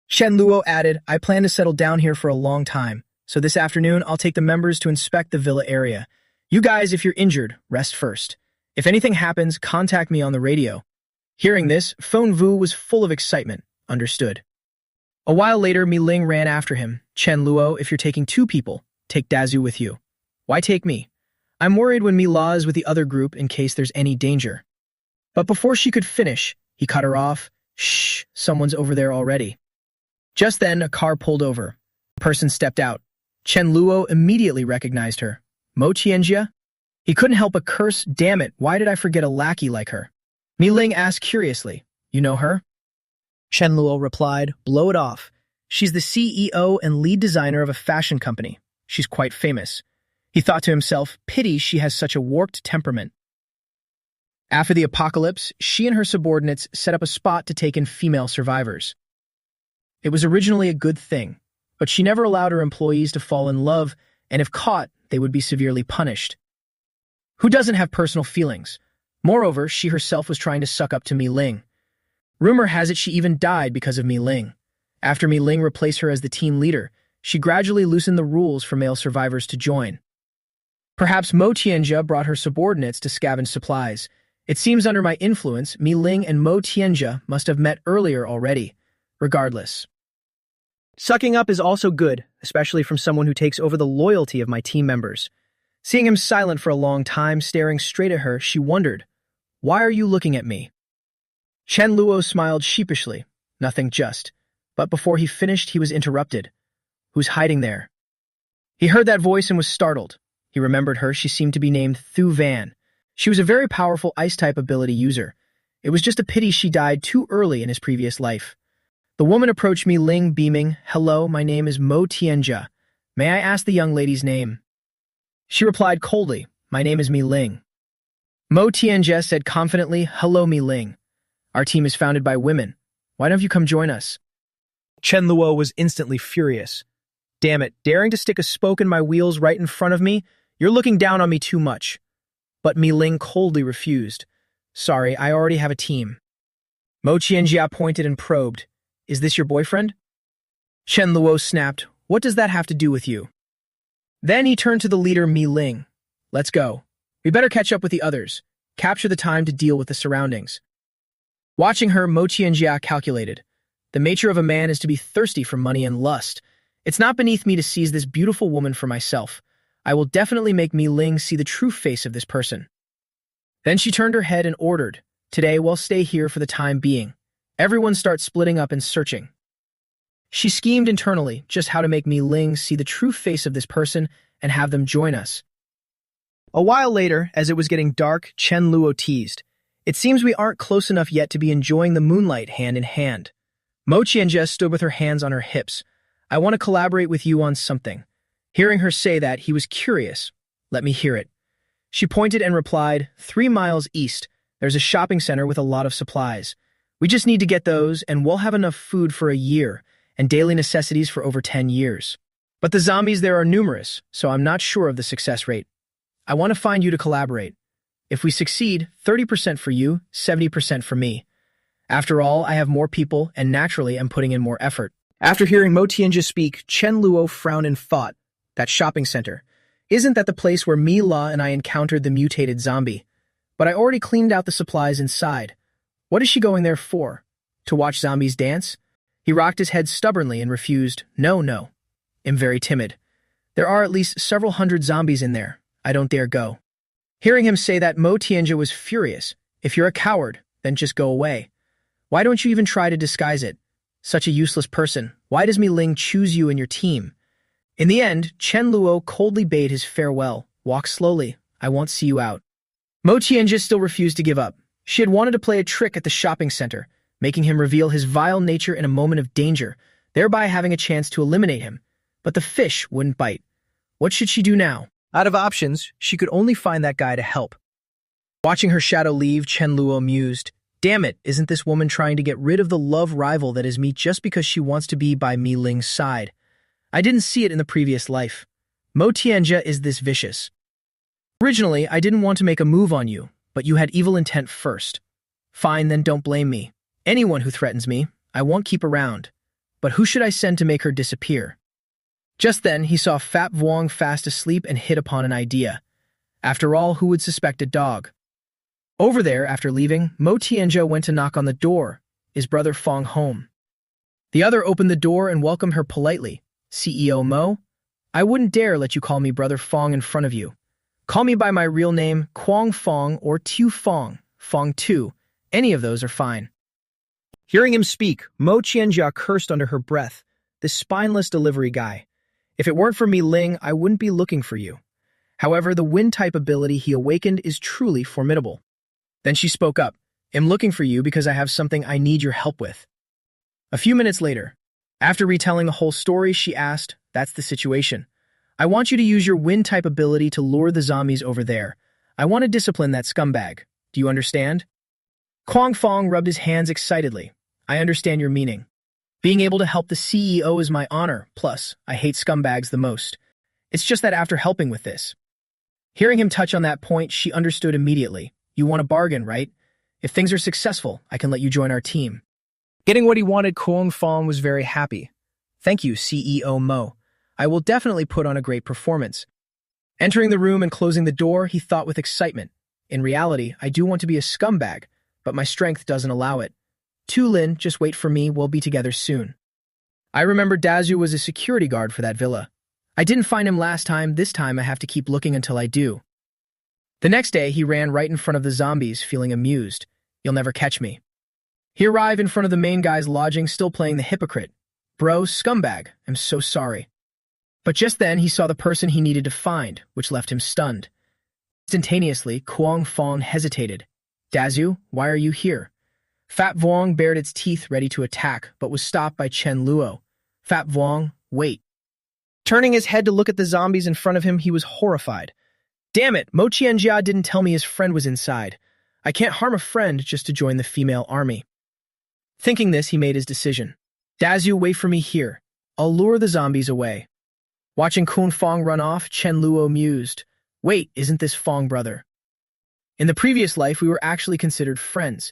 Chen Luo added, "I plan to settle down here for a long time, so this afternoon I'll take the members to inspect the villa area. You guys, if you're injured, rest first. If anything happens, contact me on the radio." Hearing this, Feng Vu was full of excitement. Understood. A while later, Mi Ling ran after him. "Chen Luo, if you're taking 2 people, take Dazu with you. Why take me? I'm worried when Mi La is with the other group in case there's any danger." But before she could finish, he cut her off. "Shh, someone's over there already." Just then, a car pulled over. A person stepped out. Chen Luo immediately recognized her. Mo Tianjia? He couldn't help but curse, "Damn it, why did I forget a lackey like her?" Mi Ling asked curiously, "You know her?" Chen Luo replied, "Blow it off. She's the CEO and lead designer of a fashion company. She's quite famous." He thought to himself, pity she has such a warped temperament. After the apocalypse, she and her subordinates set up a spot to take in female survivors. It was originally a good thing, but she never allowed her employees to fall in love, and if caught, they would be severely punished. Who doesn't have personal feelings? Moreover, she herself was trying to suck up to Mi Ling. Rumor has it she even died because of Mi Ling. After Mi Ling replaced her as the team leader, she gradually loosened the rules for male survivors to join. Perhaps Mo Tianjia brought her subordinates to scavenge supplies. It seems under my influence, Mi Ling and Mo Tianjia must have met earlier already. Regardless. Sucking up is also good, especially from someone who takes over the loyalty of my team members. Seeing him silent for a long time, staring straight at her, she wondered, "Why are you looking at me?" Chen Luo smiled sheepishly. "Nothing, just." But before he finished, he was interrupted. "Who's hiding there?" He heard that voice and was startled. He remembered her. She seemed to be named Thu Van. She was a very powerful ice-type ability user. It was just a pity she died too early in his previous life. The woman approached Mi Ling, beaming, "Hello, my name is Mo Tianjia. May I ask the young lady's name?" She replied coldly, "My name is Mi Ling." Mo Tianjia said confidently, "Hello, Mi Ling. Our team is founded by women. Why don't you come join us?" Chen Luo was instantly furious. "Damn it, daring to stick a spoke in my wheels right in front of me? You're looking down on me too much." But Mi Ling coldly refused. "Sorry, I already have a team." Mo Tianjia pointed and probed, "Is this your boyfriend?" Chen Luo snapped, "What does that have to do with you?" Then he turned to the leader, Mi Ling. "Let's go. We better catch up with the others. Capture the time to deal with the surroundings." Watching her, Mo Tianjia calculated. The nature of a man is to be thirsty for money and lust. It's not beneath me to seize this beautiful woman for myself. I will definitely make Mi Ling see the true face of this person. Then she turned her head and ordered, "Today we'll stay here for the time being. Everyone start splitting up and searching." She schemed internally just how to make Mi Ling see the true face of this person and have them join us. A while later, as it was getting dark, Chen Luo teased, It seems we aren't close enough yet to be enjoying the moonlight hand in hand. Mo Qianjia stood with her hands on her hips. I want to collaborate with you on something. Hearing her say that, he was curious. Let me hear it. She pointed and replied, 3 miles east. There's a shopping center with a lot of supplies. We just need to get those, and we'll have enough food for a year, and daily necessities for over 10 years. But the zombies there are numerous, so I'm not sure of the success rate. I want to find you to collaborate. If we succeed, 30% for you, 70% for me. After all, I have more people, and naturally I'm putting in more effort. After hearing Mo Tianjia speak, Chen Luo frowned and thought, that shopping center. Isn't that the place where Mi La and I encountered the mutated zombie? But I already cleaned out the supplies inside. What is she going there for? To watch zombies dance? He rocked his head stubbornly and refused, No. I'm very timid. There are at least several hundred zombies in there. I don't dare go. Hearing him say that, Mo Tianjia was furious. If you're a coward, then just go away. Why don't you even try to disguise it? Such a useless person. Why does Mi Ling choose you and your team? In the end, Chen Luo coldly bade his farewell. Walk slowly. I won't see you out. Mo Tianjia still refused to give up. She had wanted to play a trick at the shopping center, making him reveal his vile nature in a moment of danger, thereby having a chance to eliminate him. But the fish wouldn't bite. What should she do now? Out of options, she could only find that guy to help. Watching her shadow leave, Chen Luo mused, Damn it, isn't this woman trying to get rid of the love rival that is me just because she wants to be by Mi Ling's side? I didn't see it in the previous life. Mo Tianjia is this vicious. Originally, I didn't want to make a move on you, but you had evil intent first. Fine, then don't blame me. Anyone who threatens me, I won't keep around. But who should I send to make her disappear? Just then, he saw Fat Vuong fast asleep and hit upon an idea. After all, who would suspect a dog? Over there, after leaving, Mo Tianjia went to knock on the door. Is Brother Fong home? The other opened the door and welcomed her politely. CEO Mo? I wouldn't dare let you call me Brother Fong in front of you. Call me by my real name, Quang Fong or Tu Fong, Fong Tu. Any of those are fine. Hearing him speak, Mo Qianjia cursed under her breath. This spineless delivery guy. If it weren't for Mi Ling, I wouldn't be looking for you. However, the wind-type ability he awakened is truly formidable. Then she spoke up. I'm looking for you because I have something I need your help with. A few minutes later, after retelling the whole story, she asked, That's the situation. I want you to use your wind-type ability to lure the zombies over there. I want to discipline that scumbag. Do you understand? Quang Fong rubbed his hands excitedly. I understand your meaning. Being able to help the CEO is my honor, plus, I hate scumbags the most. It's just that after helping with this. Hearing him touch on that point, she understood immediately. You want a bargain, right? If things are successful, I can let you join our team. Getting what he wanted, Quang Fong was very happy. Thank you, CEO Mo. I will definitely put on a great performance. Entering the room and closing the door, he thought with excitement. In reality, I do want to be a scumbag, but my strength doesn't allow it. Tu Lin, just wait for me, we'll be together soon. I remember Dazu was a security guard for that villa. I didn't find him last time, this time I have to keep looking until I do. The next day, he ran right in front of the zombies, feeling amused. You'll never catch me. He arrived in front of the main guy's lodging, still playing the hypocrite. Bro, scumbag, I'm so sorry. But just then, he saw the person he needed to find, which left him stunned. Instantaneously, Quang Fong hesitated. Dazu, why are you here? Fat Vuong bared its teeth ready to attack, but was stopped by Chen Luo. Fat Vuong, wait. Turning his head to look at the zombies in front of him, he was horrified. Damn it, Mo Qianjia didn't tell me his friend was inside. I can't harm a friend just to join the female army. Thinking this, he made his decision. Dazu, wait for me here. I'll lure the zombies away. Watching Kun Fong run off, Chen Luo mused. Wait, isn't this Fong brother? In the previous life, we were actually considered friends.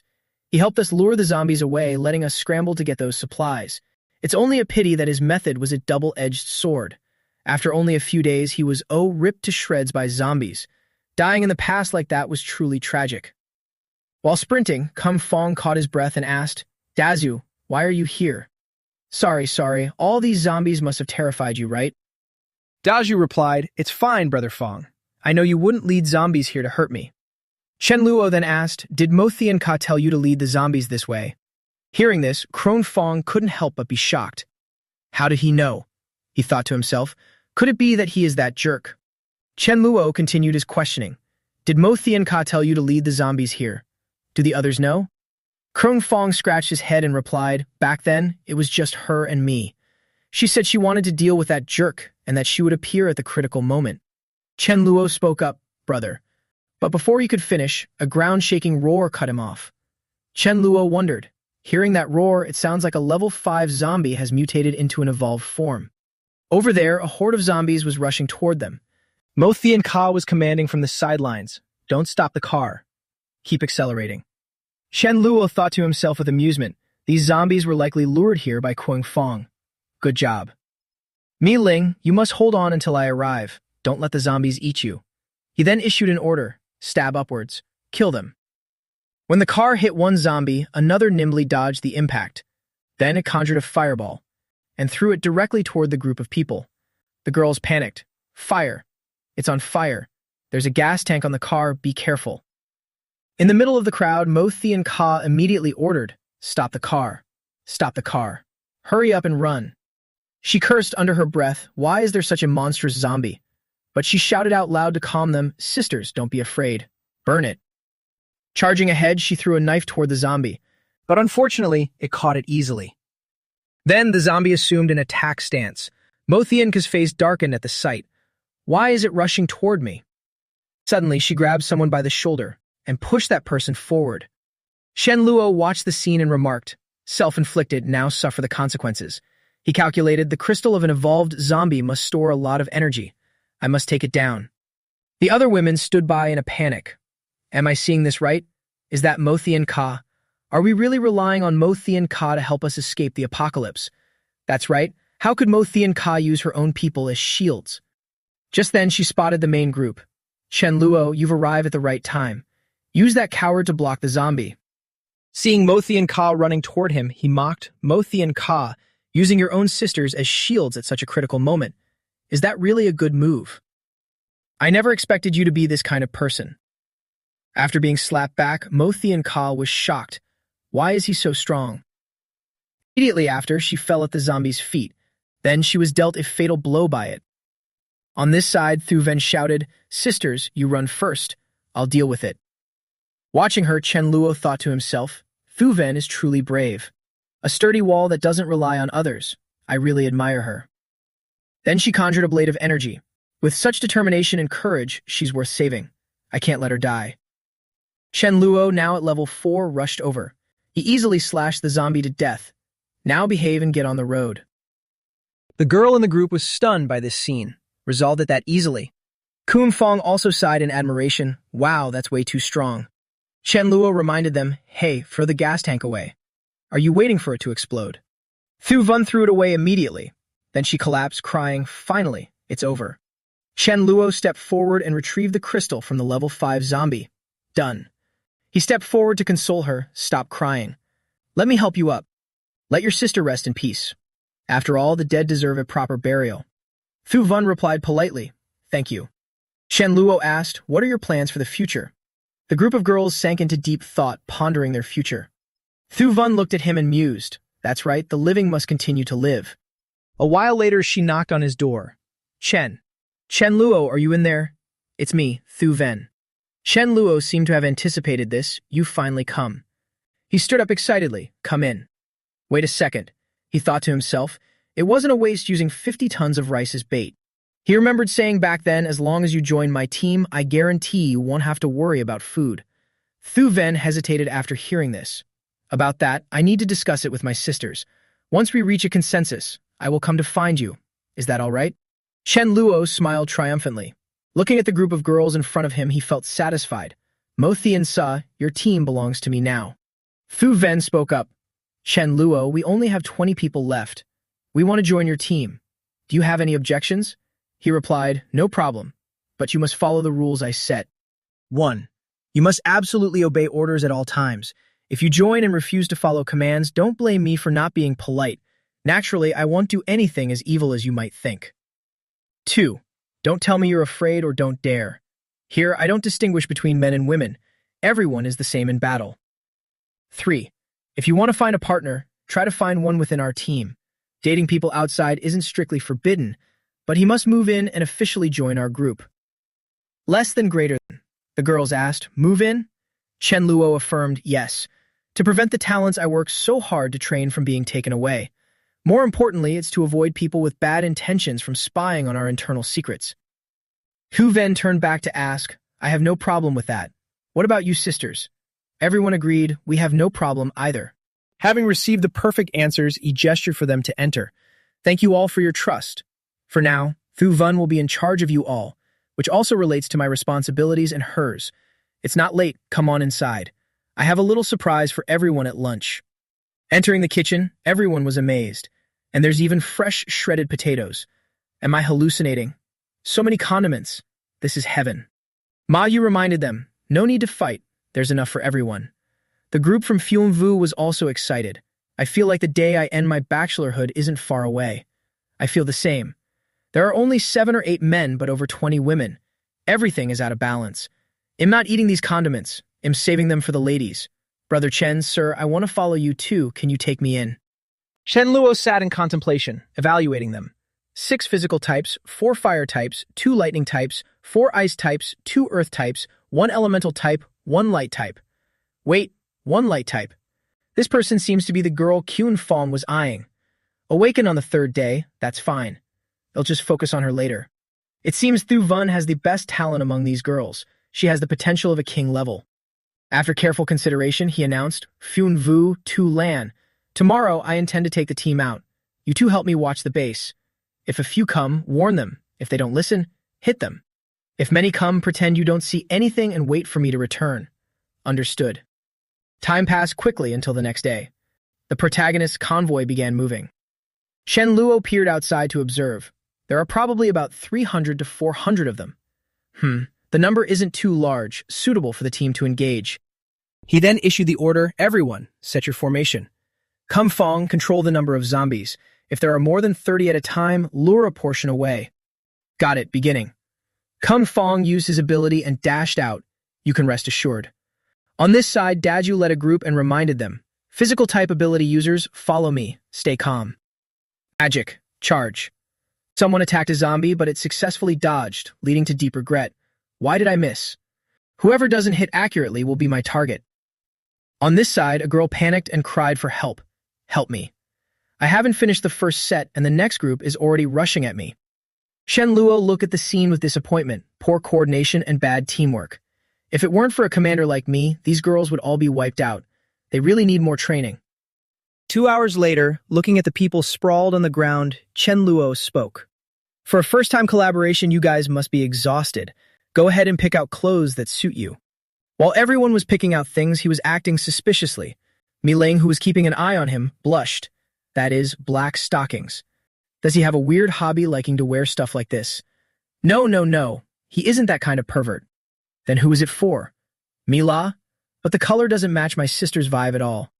He helped us lure the zombies away, letting us scramble to get those supplies. It's only a pity that his method was a double-edged sword. After only a few days, he was ripped to shreds by zombies. Dying in the past like that was truly tragic. While sprinting, Kun Fong caught his breath and asked, Dazu, why are you here? Sorry, all these zombies must have terrified you, right? Dazu replied, It's fine, Brother Fong. I know you wouldn't lead zombies here to hurt me. Chen Luo then asked, Did Mo Thian Ka tell you to lead the zombies this way? Hearing this, Crone Fong couldn't help but be shocked. How did he know? He thought to himself, could it be that he is that jerk? Chen Luo continued his questioning. Did Mo Thian Ka tell you to lead the zombies here? Do the others know? Krung Fong scratched his head and replied, back then, it was just her and me. She said she wanted to deal with that jerk and that she would appear at the critical moment. Chen Luo spoke up, brother. But before he could finish, a ground-shaking roar cut him off. Chen Luo wondered. Hearing that roar, it sounds like a level 5 zombie has mutated into an evolved form. Over there, a horde of zombies was rushing toward them. Mo Thian Ka was commanding from the sidelines, don't stop the car. Keep accelerating. Chen Luo thought to himself with amusement, these zombies were likely lured here by Krung Fong. Good job. Mi Ling, you must hold on until I arrive. Don't let the zombies eat you. He then issued an order, stab upwards, kill them. When the car hit one zombie, another nimbly dodged the impact. Then it conjured a fireball and threw it directly toward the group of people. The girls panicked. Fire. It's on fire. There's a gas tank on the car, be careful. In the middle of the crowd, Mo Thian Ka immediately ordered, stop the car. Stop the car. Hurry up and run. She cursed under her breath, why is there such a monstrous zombie? But she shouted out loud to calm them, sisters, don't be afraid. Burn it. Charging ahead, she threw a knife toward the zombie, but unfortunately, it caught it easily. Then the zombie assumed an attack stance. Mo Thian Ka's face darkened at the sight. Why is it rushing toward me? Suddenly, she grabbed someone by the shoulder and pushed that person forward. Shen Luo watched the scene and remarked, self-inflicted, now suffer the consequences. He calculated the crystal of an evolved zombie must store a lot of energy. I must take it down. The other women stood by in a panic. Am I seeing this right? Is that Mo Thian Ka? Are we really relying on Mo Thian Ka to help us escape the apocalypse? That's right. How could Mo Thian Ka use her own people as shields? Just then, she spotted the main group. Chen Luo, you've arrived at the right time. Use that coward to block the zombie. Seeing Mo Thian Ka running toward him, he mocked, Mo Thian Ka, using your own sisters as shields at such a critical moment. Is that really a good move? I never expected you to be this kind of person. After being slapped back, Mo Thian Ka was shocked. Why is he so strong? Immediately after, she fell at the zombie's feet. Then she was dealt a fatal blow by it. On this side, Thu Ven shouted, sisters, you run first. I'll deal with it. Watching her, Chen Luo thought to himself, Thu Ven is truly brave. A sturdy wall that doesn't rely on others. I really admire her. Then she conjured a blade of energy. With such determination and courage, she's worth saving. I can't let her die. Chen Luo, now at level 4, rushed over. He easily slashed the zombie to death. Now behave and get on the road. The girl in the group was stunned by this scene, resolved it that easily. Krung Fong also sighed in admiration. Wow, that's way too strong. Chen Luo reminded them, hey, throw the gas tank away. Are you waiting for it to explode? Thu Ven threw it away immediately. Then she collapsed, crying, finally, it's over. Chen Luo stepped forward and retrieved the crystal from the level 5 zombie. Done. He stepped forward to console her, stop crying. Let me help you up. Let your sister rest in peace. After all, the dead deserve a proper burial. Thu Ven replied politely, thank you. Chen Luo asked, what are your plans for the future? The group of girls sank into deep thought, pondering their future. Thu Ven looked at him and mused, that's right, the living must continue to live. A while later, she knocked on his door. Chen Luo, are you in there? It's me, Thu Ven. Chen Luo seemed to have anticipated this. You've finally come. He stood up excitedly. Come in. Wait a second. He thought to himself. It wasn't a waste using 50 tons of rice as bait. He remembered saying back then, as long as you join my team, I guarantee you won't have to worry about food. Thu Ven hesitated after hearing this. About that, I need to discuss it with my sisters. Once we reach a consensus, I will come to find you. Is that all right? Chen Luo smiled triumphantly. Looking at the group of girls in front of him, he felt satisfied. Mo Thian Sa, your team belongs to me now. Thu Ven spoke up. Chen Luo, we only have 20 people left. We want to join your team. Do you have any objections? He replied, no problem, but you must follow the rules I set. 1. You must absolutely obey orders at all times. If you join and refuse to follow commands, don't blame me for not being polite. Naturally, I won't do anything as evil as you might think. 2. Don't tell me you're afraid or don't dare. Here, I don't distinguish between men and women. Everyone is the same in battle. 3. If you want to find a partner, try to find one within our team. Dating people outside isn't strictly forbidden, but he must move in and officially join our group. Less than greater than, the girls asked. Move in? Chen Luo affirmed yes, to prevent the talents I work so hard to train from being taken away. More importantly, it's to avoid people with bad intentions from spying on our internal secrets. Hu Ven turned back to ask, I have no problem with that. What about you sisters? Everyone agreed, we have no problem either. Having received the perfect answers, he gestured for them to enter. Thank you all for your trust. For now, Thu Ven will be in charge of you all, which also relates to my responsibilities and hers. It's not late, come on inside. I have a little surprise for everyone at lunch. Entering the kitchen, everyone was amazed. And there's even fresh shredded potatoes. Am I hallucinating? So many condiments. This is heaven. Ma Yu reminded them, no need to fight. There's enough for everyone. The group from Fuanvu was also excited. I feel like the day I end my bachelorhood isn't far away. I feel the same. There are only 7 or 8 men, but over 20 women. Everything is out of balance. I'm not eating these condiments. I'm saving them for the ladies. Brother Chen, sir, I want to follow you too. Can you take me in? Chen Luo sat in contemplation, evaluating them. 6 physical types, 4 fire types, 2 lightning types, 4 ice types, 2 earth types, 1 elemental type, 1 light type. Wait, 1 light type. This person seems to be the girl Kyun Fong was eyeing. Awaken on the 3rd day, that's fine. They'll just focus on her later. It seems Thu Ven has the best talent among these girls. She has the potential of a king level. After careful consideration, he announced, Fun Vu Tu Lan. Tomorrow, I intend to take the team out. You two help me watch the base. If a few come, warn them. If they don't listen, hit them. If many come, pretend you don't see anything and wait for me to return. Understood. Time passed quickly until the next day. The protagonist's convoy began moving. Chen Luo peered outside to observe. There are probably about 300 to 400 of them. The number isn't too large, suitable for the team to engage. He then issued the order, everyone, set your formation. Come Fong, control the number of zombies. If there are more than 30 at a time, lure a portion away. Got it, beginning. Come Fong used his ability and dashed out. You can rest assured. On this side, Daju led a group and reminded them, physical type ability users, follow me, stay calm. Magic, charge. Someone attacked a zombie, but it successfully dodged, leading to deep regret. Why did I miss? Whoever doesn't hit accurately will be my target. On this side, a girl panicked and cried for help. Help me. I haven't finished the first set, and the next group is already rushing at me. Chen Luo looked at the scene with disappointment, poor coordination, and bad teamwork. If it weren't for a commander like me, these girls would all be wiped out. They really need more training. 2 hours later, looking at the people sprawled on the ground, Chen Luo spoke. For a first-time collaboration, you guys must be exhausted. Go ahead and pick out clothes that suit you. While everyone was picking out things, he was acting suspiciously. Mi Ling, who was keeping an eye on him, blushed. That is, black stockings. Does he have a weird hobby liking to wear stuff like this? No. He isn't that kind of pervert. Then who is it for? Mila? But the color doesn't match my sister's vibe at all.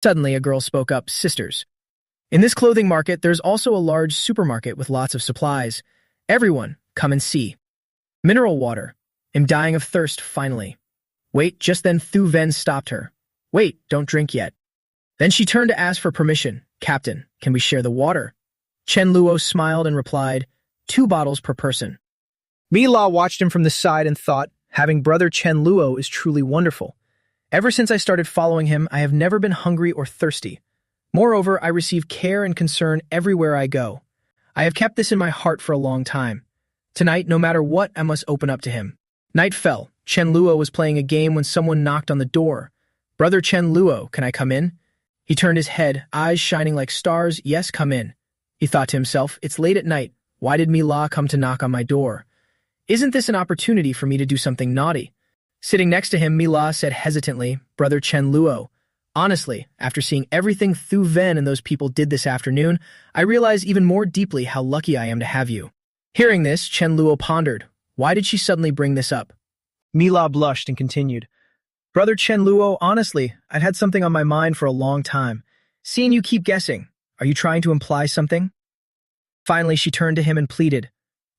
Suddenly, a girl spoke up, sisters. In this clothing market, there's also a large supermarket with lots of supplies. Everyone, come and see. Mineral water. I'm dying of thirst, finally. Wait, just then Thu Ven stopped her. Wait, don't drink yet. Then she turned to ask for permission. Captain, can we share the water? Chen Luo smiled and replied, 2 bottles per person. Mila watched him from the side and thought, having brother Chen Luo is truly wonderful. Ever since I started following him, I have never been hungry or thirsty. Moreover, I receive care and concern everywhere I go. I have kept this in my heart for a long time. Tonight, no matter what, I must open up to him. Night fell. Chen Luo was playing a game when someone knocked on the door. Brother Chen Luo, can I come in? He turned his head, eyes shining like stars. Yes, come in. He thought to himself, it's late at night. Why did Mila come to knock on my door? Isn't this an opportunity for me to do something naughty? Sitting next to him, Mila said hesitantly, Brother Chen Luo, honestly, after seeing everything Thu Ven and those people did this afternoon, I realize even more deeply how lucky I am to have you. Hearing this, Chen Luo pondered. Why did she suddenly bring this up? Mila blushed and continued. Brother Chen Luo, honestly, I've had something on my mind for a long time. Seeing you keep guessing, are you trying to imply something? Finally, she turned to him and pleaded,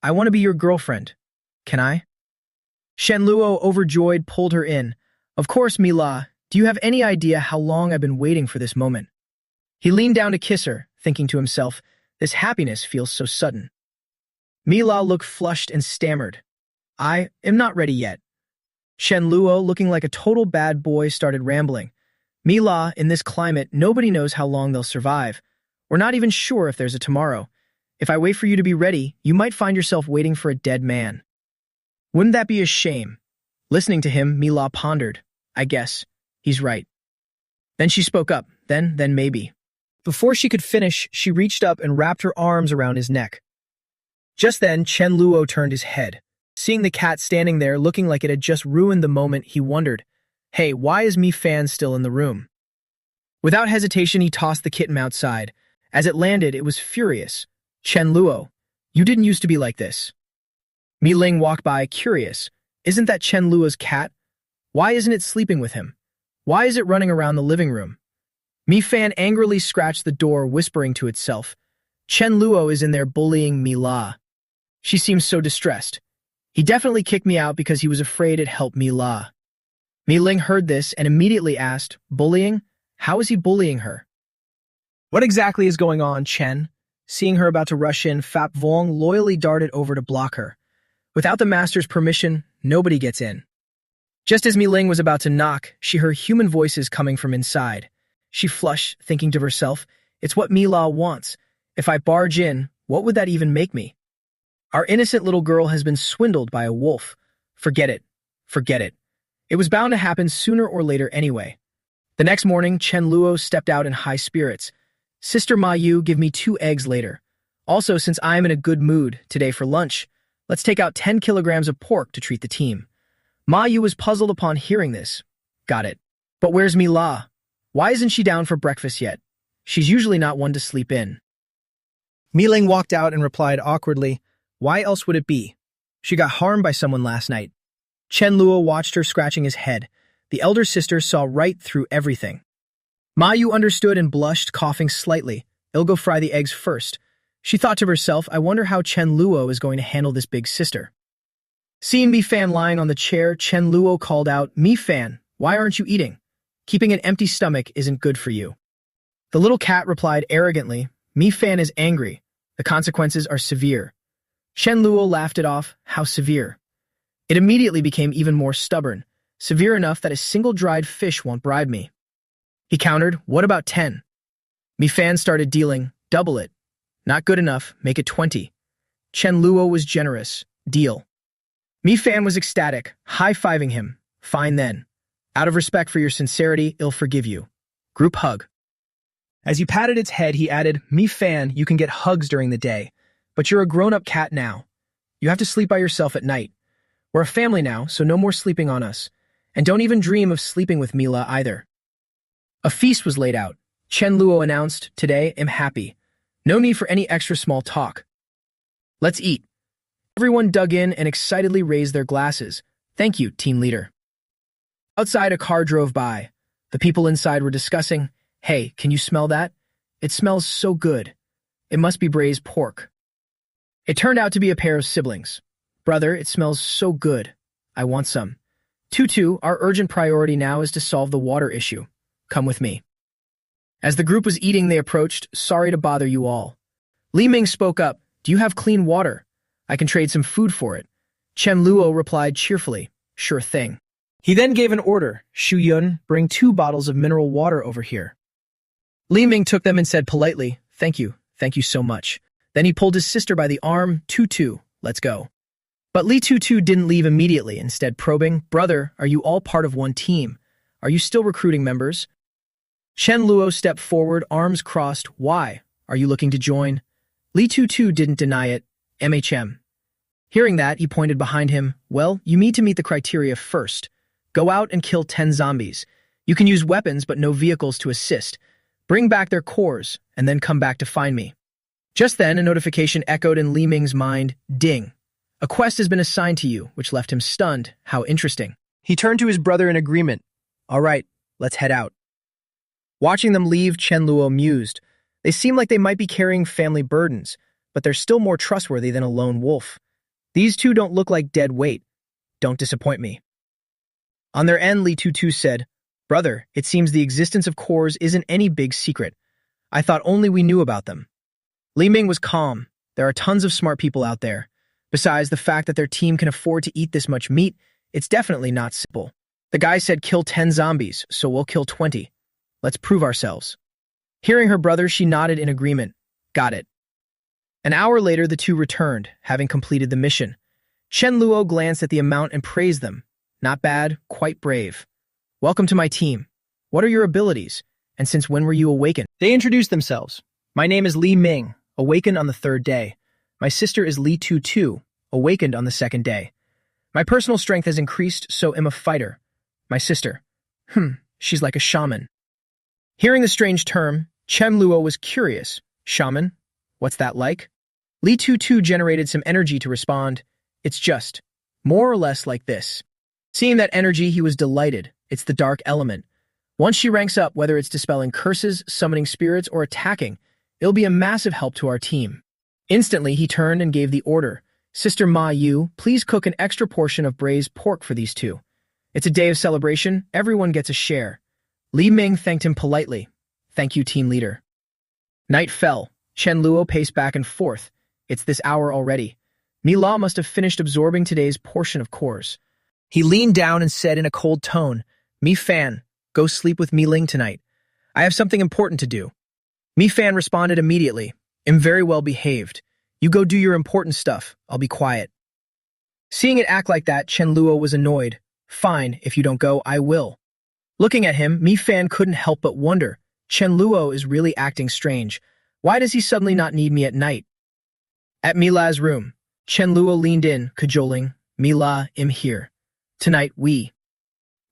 I want to be your girlfriend. Can I? Chen Luo, overjoyed, pulled her in. Of course, Mila, do you have any idea how long I've been waiting for this moment? He leaned down to kiss her, thinking to himself, this happiness feels so sudden. Mila looked flushed and stammered. I am not ready yet. Chen Luo, looking like a total bad boy, started rambling. Mila, in this climate, nobody knows how long they'll survive. We're not even sure if there's a tomorrow. If I wait for you to be ready, you might find yourself waiting for a dead man. Wouldn't that be a shame? Listening to him, Mila pondered. I guess. He's right. Then she spoke up. Then maybe. Before she could finish, she reached up and wrapped her arms around his neck. Just then, Chen Luo turned his head. Seeing the cat standing there looking like it had just ruined the moment, he wondered, hey, why is Mi Fan still in the room? Without hesitation, he tossed the kitten outside. As it landed, it was furious. Chen Luo, you didn't used to be like this. Mi Ling walked by, curious. Isn't that Chen Luo's cat? Why isn't it sleeping with him? Why is it running around the living room? Mi Fan angrily scratched the door, whispering to itself. Chen Luo is in there bullying Mi La. She seems so distressed. He definitely kicked me out because he was afraid it helped Mi La. Mi Ling heard this and immediately asked, bullying? How is he bullying her? What exactly is going on, Chen? Seeing her about to rush in, Fap Vong loyally darted over to block her. Without the master's permission, nobody gets in. Just as Mi Ling was about to knock, she heard human voices coming from inside. She flushed, thinking to herself, it's what Mi La wants. If I barge in, what would that even make me? Our innocent little girl has been swindled by a wolf. Forget it. Forget it. It was bound to happen sooner or later anyway. The next morning, Chen Luo stepped out in high spirits. Sister Ma Yu, give me 2 eggs later. Also, since I am in a good mood today for lunch, let's take out 10 kilograms of pork to treat the team. Ma Yu was puzzled upon hearing this. Got it. But where's Mi La? Why isn't she down for breakfast yet? She's usually not one to sleep in. Mi Ling walked out and replied awkwardly, why else would it be? She got harmed by someone last night. Chen Luo watched her scratching his head. The elder sister saw right through everything. Ma Yu understood and blushed, coughing slightly. I'll go fry the eggs first. She thought to herself, I wonder how Chen Luo is going to handle this big sister. Seeing Mi Fan lying on the chair, Chen Luo called out, Mi Fan, why aren't you eating? Keeping an empty stomach isn't good for you. The little cat replied arrogantly, Mi Fan is angry. The consequences are severe. Chen Luo laughed it off. How severe? It immediately became even more stubborn, severe enough that a single dried fish won't bribe me. He countered, what about 10? Mi Fan started dealing, double it. Not good enough, make it 20. Chen Luo was generous, deal. Mi Fan was ecstatic, high-fiving him. Fine then. Out of respect for your sincerity, I'll forgive you. Group hug. As he patted its head, he added, Mi Fan, you can get hugs during the day. But you're a grown-up cat now. You have to sleep by yourself at night. We're a family now, so no more sleeping on us. And don't even dream of sleeping with Mila either. A feast was laid out. Chen Luo announced, today I'm happy. No need for any extra small talk. Let's eat. Everyone dug in and excitedly raised their glasses. Thank you, team leader. Outside, a car drove by. The people inside were discussing, hey, can you smell that? It smells so good. It must be braised pork. It turned out to be a pair of siblings. Brother, it smells so good. I want some. Tutu, our urgent priority now is to solve the water issue. Come with me. As the group was eating, they approached, sorry to bother you all. Li Ming spoke up, do you have clean water? I can trade some food for it. Chen Luo replied cheerfully, sure thing. He then gave an order, Shu Yun, bring 2 bottles of mineral water over here. Li Ming took them and said politely, thank you so much. Then he pulled his sister by the arm, Tutu, let's go. But Li Tutu didn't leave immediately, instead probing, brother, are you all part of one team? Are you still recruiting members? Chen Luo stepped forward, arms crossed, why? Are you looking to join? Li Tutu didn't deny it, MHM. Hearing that, he pointed behind him, well, you need to meet the criteria first. Go out and kill 10 zombies. You can use weapons but no vehicles to assist. Bring back their cores, and then come back to find me. Just then, a notification echoed in Li Ming's mind, ding. A quest has been assigned to you, which left him stunned. How interesting. He turned to his brother in agreement. All right, let's head out. Watching them leave, Chen Luo mused. They seem like they might be carrying family burdens, but they're still more trustworthy than a lone wolf. These 2 don't look like dead weight. Don't disappoint me. On their end, Li Tutu said, brother, it seems the existence of cores isn't any big secret. I thought only we knew about them. Li Ming was calm. There are tons of smart people out there. Besides, the fact that their team can afford to eat this much meat It's definitely not simple. The guy said kill 10 zombies, so we'll kill 20. Let's prove ourselves. Hearing her brother, she nodded in agreement. Got it. An hour later, the two returned, having completed the mission. Chen Luo glanced at the amount and praised them. Not bad, quite brave. Welcome to my team. What are your abilities? And since when were you awakened? They introduced themselves. My name is Li Ming, awakened on the 3rd day. My sister is Li Tu, awakened on the 2nd day. My personal strength has increased, so am a fighter. My sister. She's like a shaman. Hearing the strange term, Chen Luo was curious. Shaman? What's that like? Li Tu generated some energy to respond. It's just, more or less like this. Seeing that energy, he was delighted. It's the dark element. Once she ranks up, whether it's dispelling curses, summoning spirits, or attacking, it'll be a massive help to our team. Instantly, he turned and gave the order. Sister Ma Yu, please cook an extra portion of braised pork for these two. It's a day of celebration. Everyone gets a share. Li Ming thanked him politely. Thank you, team leader. Night fell. Chen Luo paced back and forth. It's this hour already. Mi La must have finished absorbing today's portion of cores. He leaned down and said in a cold tone, Mi Fan, go sleep with Mi Ling tonight. I have something important to do. Mi Fan responded immediately. Am very well behaved. You go do your important stuff. I'll be quiet. Seeing it act like that, Chen Luo was annoyed. Fine, if you don't go, I will. Looking at him, Mi Fan couldn't help but wonder. Chen Luo is really acting strange. Why does he suddenly not need me at night? At Mi La's room, Chen Luo leaned in, cajoling. Mi La, I'm here. Tonight, we.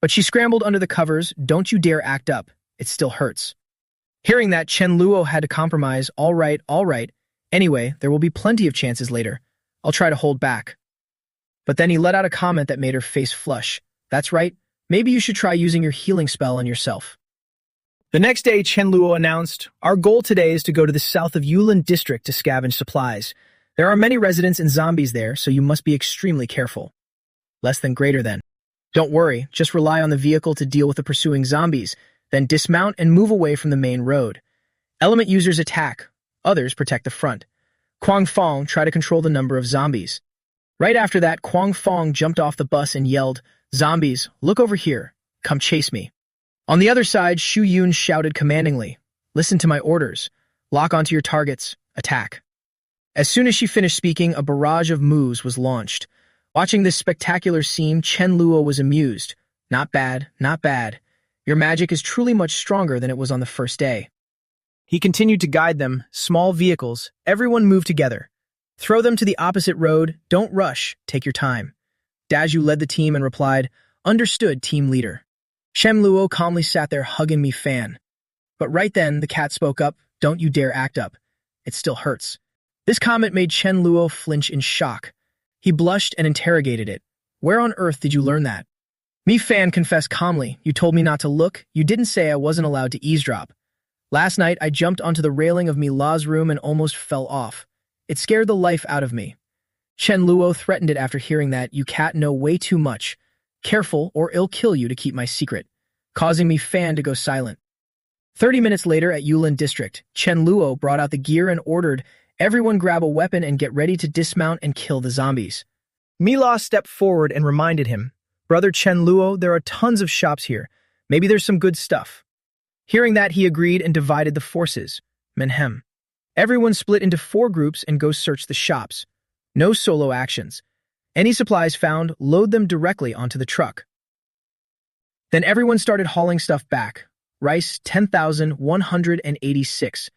But she scrambled under the covers. Don't you dare act up. It still hurts. Hearing that, Chen Luo had to compromise. All right. Anyway, there will be plenty of chances later. I'll try to hold back. But then he let out a comment that made her face flush. That's right. Maybe you should try using your healing spell on yourself. The next day, Chen Luo announced, our goal today is to go to the south of Yulin district to scavenge supplies. There are many residents and zombies there, so you must be extremely careful. Less than greater than. Don't worry, just rely on the vehicle to deal with the pursuing zombies, then dismount and move away from the main road. Element users attack, others protect the front. Quang Fong try to control the number of zombies. Right after that, Quang Fong jumped off the bus and yelled, Zombies, look over here. Come chase me. On the other side, Xu Yun shouted commandingly, Listen to my orders. Lock onto your targets. Attack. As soon as she finished speaking, a barrage of moves was launched. Watching this spectacular scene, Chen Luo was amused. Not bad. Your magic is truly much stronger than it was on the first day. He continued to guide them. Small vehicles. Everyone move together. Throw them to the opposite road. Don't rush. Take your time. Dazhu led the team and replied, Understood, team leader. Chen Luo calmly sat there hugging Mi Fan. But right then, the cat spoke up. Don't you dare act up. It still hurts. This comment made Chen Luo flinch in shock. He blushed and interrogated it. Where on earth did you learn that? Mi Fan confessed calmly. You told me not to look. You didn't say I wasn't allowed to eavesdrop. Last night, I jumped onto the railing of Mi La's room and almost fell off. It scared the life out of me. Chen Luo threatened it after hearing that. You cat know way too much. Careful, or it'll kill you to keep my secret, causing Mi Fan to go silent. 30 minutes later at Yulin District, Chen Luo brought out the gear and ordered, everyone grab a weapon and get ready to dismount and kill the zombies. Mi La stepped forward and reminded him, Brother Chen Luo, there are tons of shops here. Maybe there's some good stuff. Hearing that, he agreed and divided the forces. Menhem. Everyone split into 4 groups and go search the shops. No solo actions. Any supplies found, load them directly onto the truck. Then everyone started hauling stuff back. Rice, 10,186.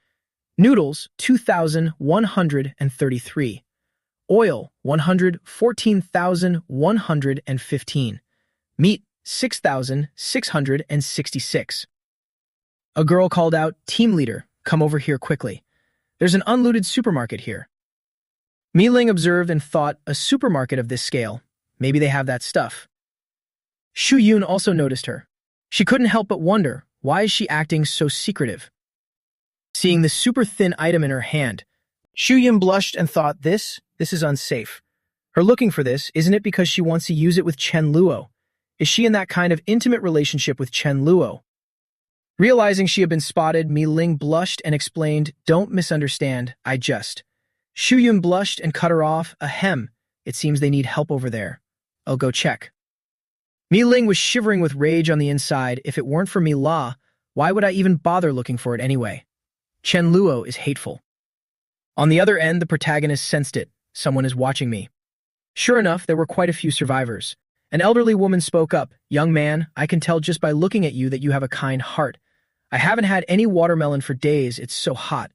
Noodles, 2,133. Oil, 114,115. Meat, 6,666. A girl called out, Team leader, come over here quickly. There's an unlooted supermarket here. Mi Ling observed and thought, a supermarket of this scale. Maybe they have that stuff. Xu Yun also noticed her. She couldn't help but wonder, why is she acting so secretive? Seeing the super thin item in her hand, Xu Yun blushed and thought, this is unsafe. Her looking for this, isn't it because she wants to use it with Chen Luo? Is she in that kind of intimate relationship with Chen Luo? Realizing she had been spotted, Mi Ling blushed and explained, don't misunderstand, I just. Xu Yun blushed and cut her off, ahem, it seems they need help over there. I'll go check. Mi Ling was shivering with rage on the inside. If it weren't for Mi La, why would I even bother looking for it anyway? Chen Luo is hateful. On the other end, the protagonist sensed it. Someone is watching me. Sure enough, there were quite a few survivors. An elderly woman spoke up. Young man, I can tell just by looking at you that you have a kind heart. I haven't had any watermelon for days. It's so hot.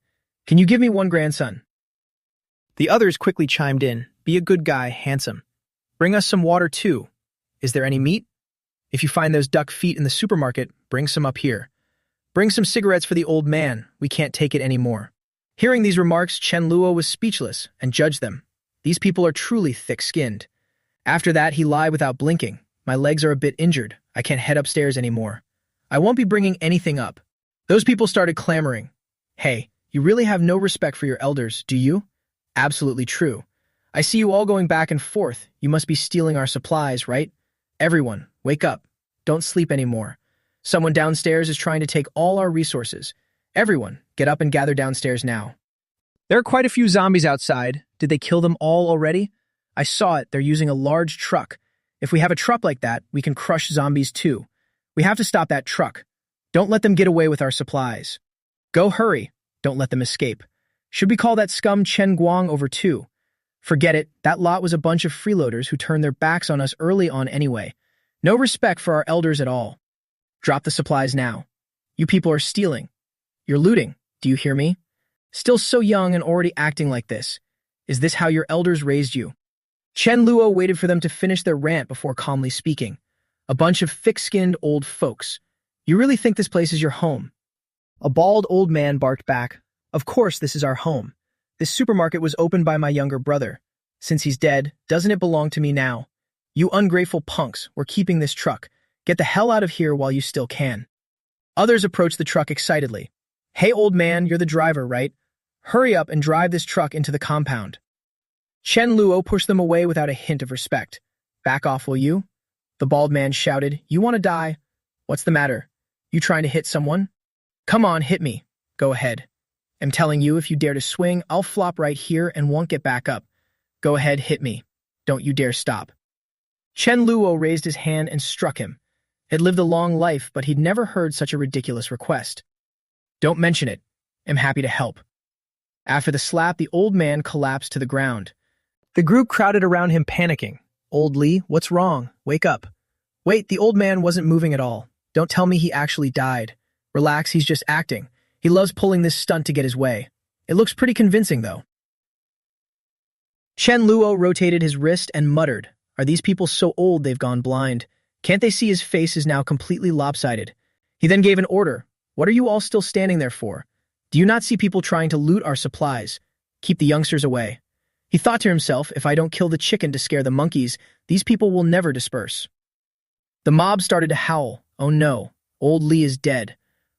Can you give me one grandson? The others quickly chimed in. Be a good guy, handsome. Bring us some water too. Is there any meat? If you find those duck feet in the supermarket, bring some up here. Bring some cigarettes for the old man. We can't take it anymore. Hearing these remarks, Chen Luo was speechless and judged them. These people are truly thick-skinned. After that, he lied without blinking. My legs are a bit injured. I can't head upstairs anymore. I won't be bringing anything up. Those people started clamoring. Hey, you really have no respect for your elders, do you? Absolutely true. I see you all going back and forth. You must be stealing our supplies, right? Everyone, wake up. Don't sleep anymore. Someone downstairs is trying to take all our resources. Everyone, get up and gather downstairs now. There are quite a few zombies outside. Did they kill them all already? I saw it. They're using a large truck. If we have a truck like that, we can crush zombies too. We have to stop that truck. Don't let them get away with our supplies. Go hurry. Don't let them escape. Should we call that scum Chen Guang over too? Forget it. That lot was a bunch of freeloaders who turned their backs on us early on anyway. No respect for our elders at all. Drop the supplies now. You people are stealing. You're looting. Do you hear me? Still so young and already acting like this. Is this how your elders raised you? Chen Luo waited for them to finish their rant before calmly speaking. A bunch of thick-skinned old folks. You really think this place is your home? A bald old man barked back. Of course this is our home. This supermarket was opened by my younger brother. Since he's dead, doesn't it belong to me now? You ungrateful punks, we're keeping this truck. Get the hell out of here while you still can. Others approached the truck excitedly. Hey old man, you're the driver, right? Hurry up and drive this truck into the compound. Chen Luo pushed them away without a hint of respect. Back off, will you? The bald man shouted, You want to die? What's the matter? You trying to hit someone? Come on, hit me. Go ahead. I'm telling you, if you dare to swing, I'll flop right here and won't get back up. Go ahead, hit me. Don't you dare stop. Chen Luo raised his hand and struck him. Had lived a long life, but he'd never heard such a ridiculous request. Don't mention it. I'm happy to help. After the slap, the old man collapsed to the ground. The group crowded around him, panicking. Old Lee, what's wrong? Wake up. Wait, the old man wasn't moving at all. Don't tell me he actually died. Relax, he's just acting. He loves pulling this stunt to get his way. It looks pretty convincing, though. Chen Luo rotated his wrist and muttered, Are these people so old they've gone blind? Can't they see his face is now completely lopsided? He then gave an order. What are you all still standing there for? Do you not see people trying to loot our supplies? Keep the youngsters away. He thought to himself, if I don't kill the chicken to scare the monkeys, these people will never disperse. The mob started to howl. Oh no, old Lee is dead.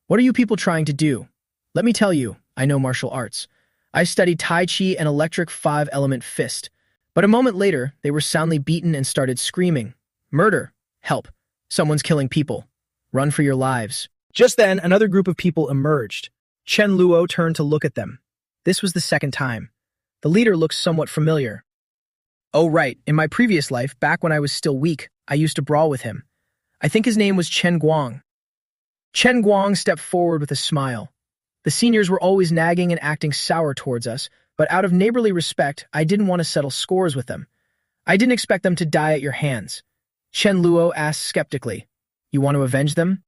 What are you people trying to do? Let me tell you, I know martial arts. I studied Tai Chi and electric 5-element fist. But a moment later, they were soundly beaten and started screaming. Murder! Help! Someone's killing people. Run for your lives. Just then, another group of people emerged. Chen Luo turned to look at them. This was the second time. The leader looked somewhat familiar. Oh right, in my previous life, back when I was still weak, I used to brawl with him. I think his name was Chen Guang. Chen Guang stepped forward with a smile. The seniors were always nagging and acting sour towards us, but out of neighborly respect, I didn't want to settle scores with them. I didn't expect them to die at your hands. Chen Luo asked skeptically, You want to avenge them?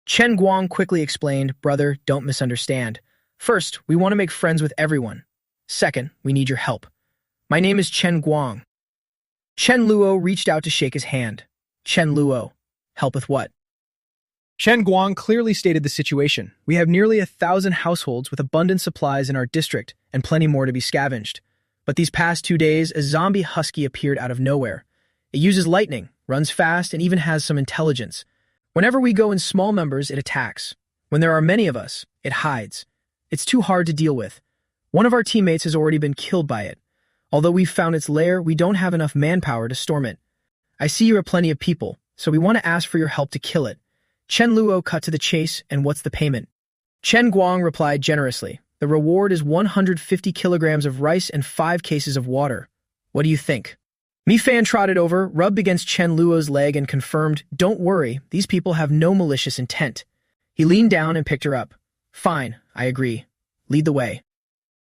Chen Guang quickly explained, Brother, don't misunderstand. First, we want to make friends with everyone. Second, we need your help. My name is Chen Guang. Chen Luo reached out to shake his hand. Chen Luo, help with what? Chen Guang clearly stated the situation. We have nearly 1,000 households with abundant supplies in our district and plenty more to be scavenged. But these past 2 days, a zombie husky appeared out of nowhere. It uses lightning, runs fast, and even has some intelligence. Whenever we go in small numbers, it attacks. When there are many of us, it hides. It's too hard to deal with. One of our teammates has already been killed by it. Although we've found its lair, we don't have enough manpower to storm it. I see you are plenty of people, so we want to ask for your help to kill it. Chen Luo cut to the chase, and what's the payment? Chen Guang replied generously. The reward is 150 kilograms of rice and 5 cases of water. What do you think? Mi Fan trotted over, rubbed against Chen Luo's leg and confirmed, "Don't worry, these people have no malicious intent." He leaned down and picked her up. "Fine, I agree. Lead the way."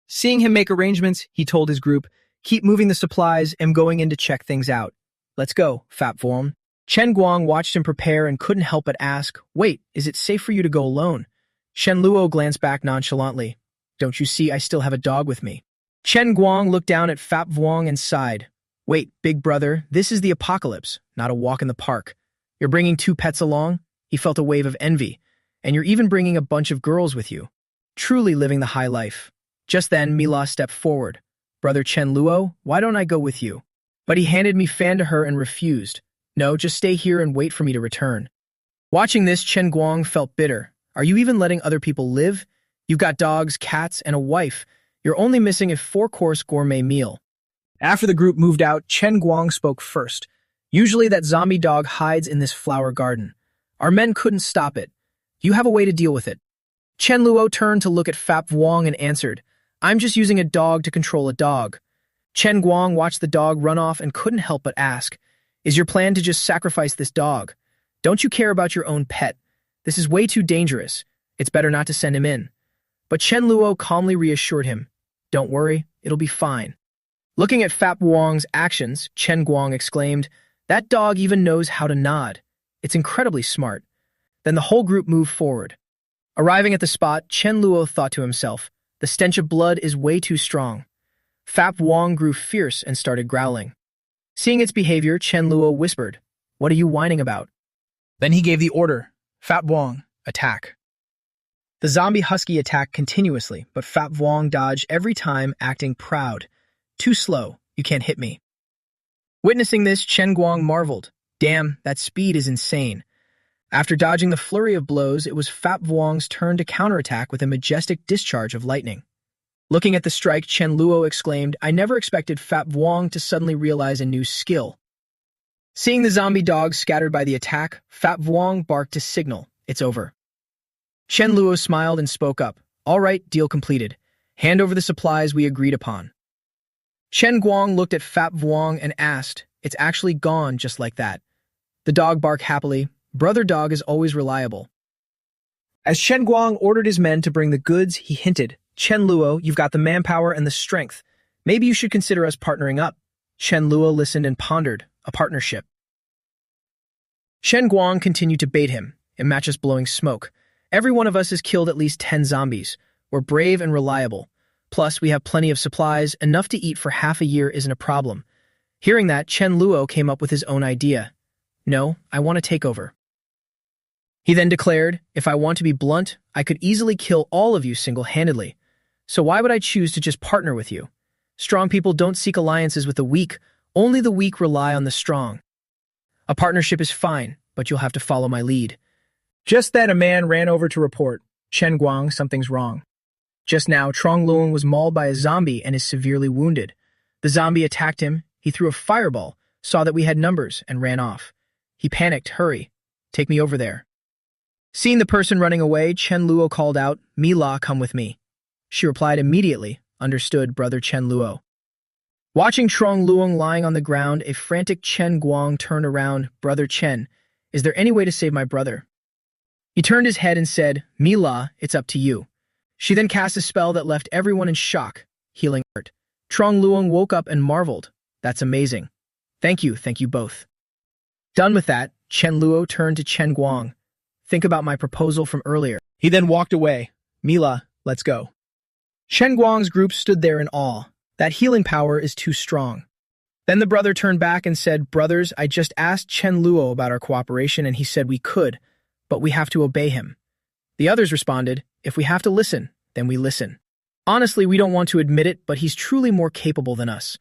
Seeing him make arrangements, he told his group, "Keep moving the supplies. I'm going in to check things out." "Let's go, Fat Vorm." Chen Guang watched him prepare and couldn't help but ask, "Wait, is it safe for you to go alone?" Chen Luo glanced back nonchalantly. "Don't you see I still have a dog with me?" Chen Guang looked down at Fat Vuong and sighed. "Wait, big brother, this is the apocalypse, not a walk in the park. You're bringing 2 pets along?" He felt a wave of envy. "And you're even bringing a bunch of girls with you. Truly living the high life." Just then, Mila stepped forward. "Brother Chen Luo, why don't I go with you?" But he handed Mi Fan to her and refused. "No, just stay here and wait for me to return." Watching this, Chen Guang felt bitter. "Are you even letting other people live? You've got dogs, cats, and a wife. You're only missing a 4-course gourmet meal." After the group moved out, Chen Guang spoke first. "Usually that zombie dog hides in this flower garden. Our men couldn't stop it. You have a way to deal with it." Chen Luo turned to look at Fap Vuong and answered, "I'm just using a dog to control a dog." Chen Guang watched the dog run off and couldn't help but ask, "Is your plan to just sacrifice this dog? Don't you care about your own pet? This is way too dangerous. It's better not to send him in." But Chen Luo calmly reassured him, "Don't worry, it'll be fine." Looking at Fap Vuong's actions, Chen Guang exclaimed, "That dog even knows how to nod. It's incredibly smart." Then the whole group moved forward. Arriving at the spot, Chen Luo thought to himself, "The stench of blood is way too strong." Fap Vuong grew fierce and started growling. Seeing its behavior, Chen Luo whispered, "What are you whining about?" Then he gave the order, "Fap Vuong, attack." The zombie husky attacked continuously, but Fap Vuong dodged every time, acting proud. "Too slow, you can't hit me." Witnessing this, Chen Guang marveled. "Damn, that speed is insane." After dodging the flurry of blows, it was Fap Vuong's turn to counterattack with a majestic discharge of lightning. Looking at the strike, Chen Luo exclaimed, "I never expected Fap Vuong to suddenly realize a new skill." Seeing the zombie dogs scattered by the attack, Fap Vuong barked to signal, "It's over." Chen Luo smiled and spoke up, "All right, deal completed. Hand over the supplies we agreed upon." Chen Guang looked at Fap Vuong and asked, "It's actually gone just like that." The dog barked happily. Brother dog is always reliable. As Chen Guang ordered his men to bring the goods, he hinted, "Chen Luo, you've got the manpower and the strength. Maybe you should consider us partnering up." Chen Luo listened and pondered, "A partnership." Chen Guang continued to bait him. "Imagine us blowing smoke. Every one of us has killed at least 10 zombies. We're brave and reliable. Plus, we have plenty of supplies. Enough to eat for half a year isn't a problem." Hearing that, Chen Luo came up with his own idea. "No, I want to take over." He then declared, "If I want to be blunt, I could easily kill all of you single-handedly. So why would I choose to just partner with you? Strong people don't seek alliances with the weak. Only the weak rely on the strong. A partnership is fine, but you'll have to follow my lead." Just then, a man ran over to report, "Chen Guang, something's wrong." Just now, Trong Luong was mauled by a zombie and is severely wounded. The zombie attacked him. He threw a fireball, saw that we had numbers, and ran off. He panicked. "Hurry. Take me over there." Seeing the person running away, Chen Luo called out, "Mila, come with me." She replied immediately, "Understood, brother Chen Luo." Watching Trong Luong lying on the ground, a frantic Chen Guang turned around, "Brother Chen, is there any way to save my brother?" He turned his head and said, "Mila, it's up to you." She then cast a spell that left everyone in shock, healing hurt. Trong Luong woke up and marveled, "That's amazing. Thank you both." Done with that, Chen Luo turned to Chen Guang. "Think about my proposal from earlier." He then walked away. "Mila, let's go." Chen Guang's group stood there in awe. That healing power is too strong. Then the brother turned back and said, "Brothers, I just asked Chen Luo about our cooperation and he said we could, but we have to obey him." The others responded, "If we have to listen, then we listen. Honestly, we don't want to admit it, but he's truly more capable than us."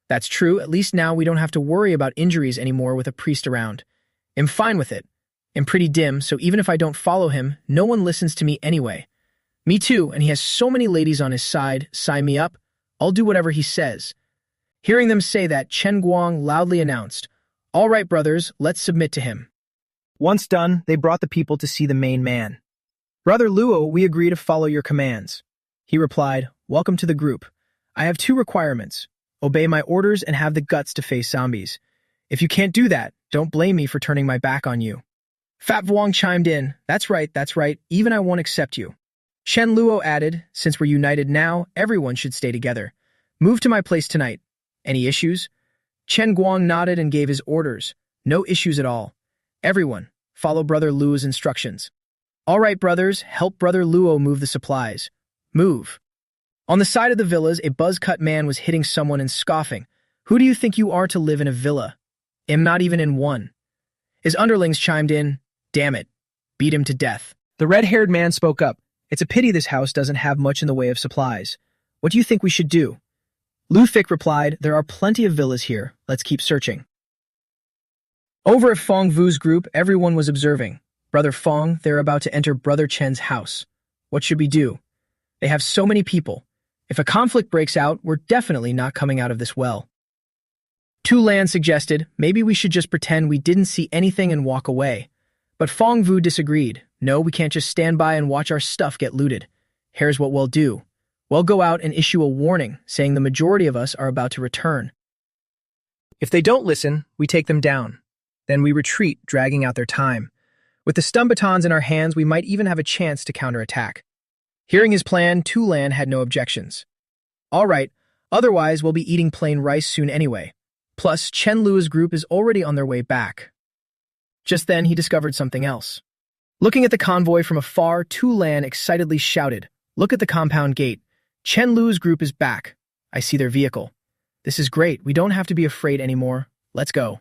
"That's true. At least now we don't have to worry about injuries anymore with a priest around. I'm fine with it. I'm pretty dim, so even if I don't follow him, no one listens to me anyway. Me too, and he has so many ladies on his side. Sign me up. I'll do whatever he says." Hearing them say that, Chen Guang loudly announced, "All right, brothers, let's submit to him." Once done, they brought the people to see the main man. "Brother Luo, we agree to follow your commands." He replied, "Welcome to the group. I have 2 requirements. Obey my orders and have the guts to face zombies. If you can't do that, don't blame me for turning my back on you. Fat Vuong chimed in. That's right, even I won't accept you. Chen Luo added, since we're united now, everyone should stay together. Move to my place tonight. Any issues? Chen Guang nodded and gave his orders. No issues at all. Everyone, follow Brother Luo's instructions. All right, brothers, help Brother Luo move the supplies. Move. On the side of the villas, a buzz-cut man was hitting someone and scoffing. Who do you think you are to live in a villa? I'm not even in one. His underlings chimed in. Damn it. Beat him to death. The red-haired man spoke up. It's a pity this house doesn't have much in the way of supplies. What do you think we should do? Lu Fik replied, there are plenty of villas here. Let's keep searching. Over at Fong Vu's group, everyone was observing. Brother Fong, they're about to enter Brother Chen's house. What should we do? They have so many people. If a conflict breaks out, we're definitely not coming out of this well. Tu Lan suggested, maybe we should just pretend we didn't see anything and walk away. But Fong Vu disagreed. No, we can't just stand by and watch our stuff get looted. Here's what we'll do. We'll go out and issue a warning, saying the majority of us are about to return. If they don't listen, we take them down. Then we retreat, dragging out their time. With the stun batons in our hands, we might even have a chance to counterattack. Hearing his plan, Tu Lan had no objections. All right, otherwise we'll be eating plain rice soon anyway. Plus, Chen Luo's group is already on their way back. Just then, he discovered something else. Looking at the convoy from afar, Tu Lan excitedly shouted, Look at the compound gate. Chen Luo's group is back. I see their vehicle. This is great. We don't have to be afraid anymore. Let's go.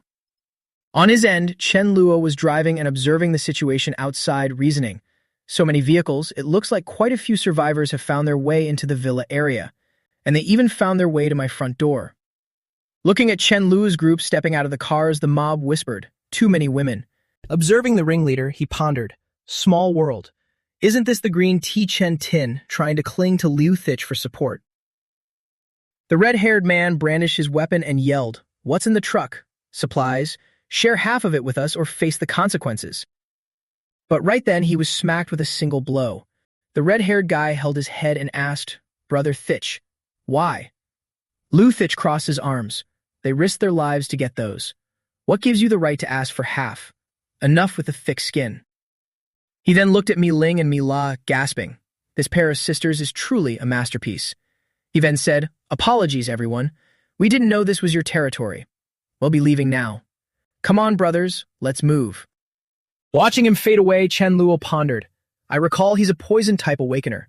On his end, Chen Luo was driving and observing the situation outside, reasoning. So many vehicles, it looks like quite a few survivors have found their way into the villa area, and they even found their way to my front door. Looking at Chen Luo's group stepping out of the cars, the mob whispered, Too many women. Observing the ringleader, he pondered, Small world. Isn't this the green Chen Tin trying to cling to Liu Thich for support? The red-haired man brandished his weapon and yelled, What's in the truck? Supplies. Share half of it with us or face the consequences. But right then he was smacked with a single blow. The red-haired guy held his head and asked, Brother Thich, why? Liu Thich crossed his arms. They risked their lives to get those. What gives you the right to ask for half? Enough with the thick skin. He then looked at Mi Ling and Mi La, gasping. This pair of sisters is truly a masterpiece. He then said, Apologies, everyone. We didn't know this was your territory. We'll be leaving now. Come on, brothers, let's move. Watching him fade away, Chen Luo pondered. I recall he's a poison-type awakener.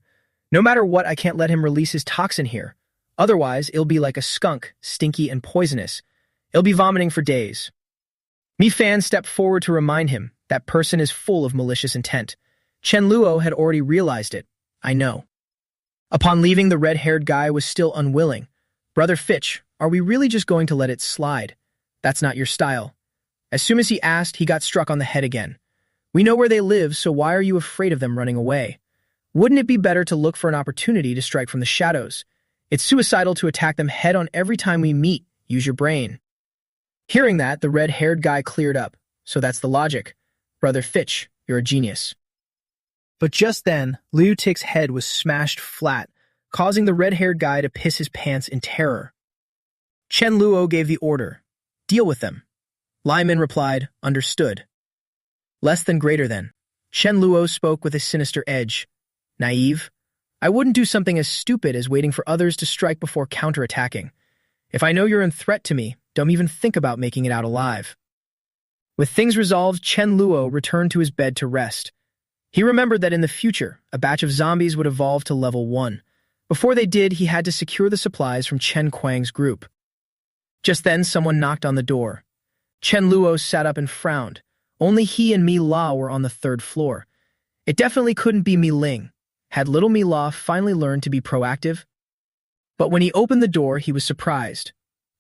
No matter what, I can't let him release his toxin here. Otherwise, it'll be like a skunk, stinky and poisonous. It'll be vomiting for days. Mi Fan stepped forward to remind him that person is full of malicious intent. Chen Luo had already realized it. I know. Upon leaving, the red-haired guy was still unwilling. Brother Fitch, are we really just going to let it slide? That's not your style. As soon as he asked, he got struck on the head again. We know where they live, so why are you afraid of them running away? Wouldn't it be better to look for an opportunity to strike from the shadows? It's suicidal to attack them head-on every time we meet. Use your brain. Hearing that, the red-haired guy cleared up. So that's the logic. Brother Fitch, you're a genius. But just then, Liu Tich's head was smashed flat, causing the red-haired guy to piss his pants in terror. Chen Luo gave the order. Deal with them. Lai Min replied, Understood. Less than greater than. Chen Luo spoke with a sinister edge. Naive? I wouldn't do something as stupid as waiting for others to strike before counterattacking. If I know you're a threat to me, don't even think about making it out alive. With things resolved, Chen Luo returned to his bed to rest. He remembered that in the future, a batch of zombies would evolve to level 1. Before they did, he had to secure the supplies from Chen Kuang's group. Just then, someone knocked on the door. Chen Luo sat up and frowned. Only he and Mi La were on the 3rd floor. It definitely couldn't be Mi Ling. Had little Mi La finally learned to be proactive? But when he opened the door, he was surprised.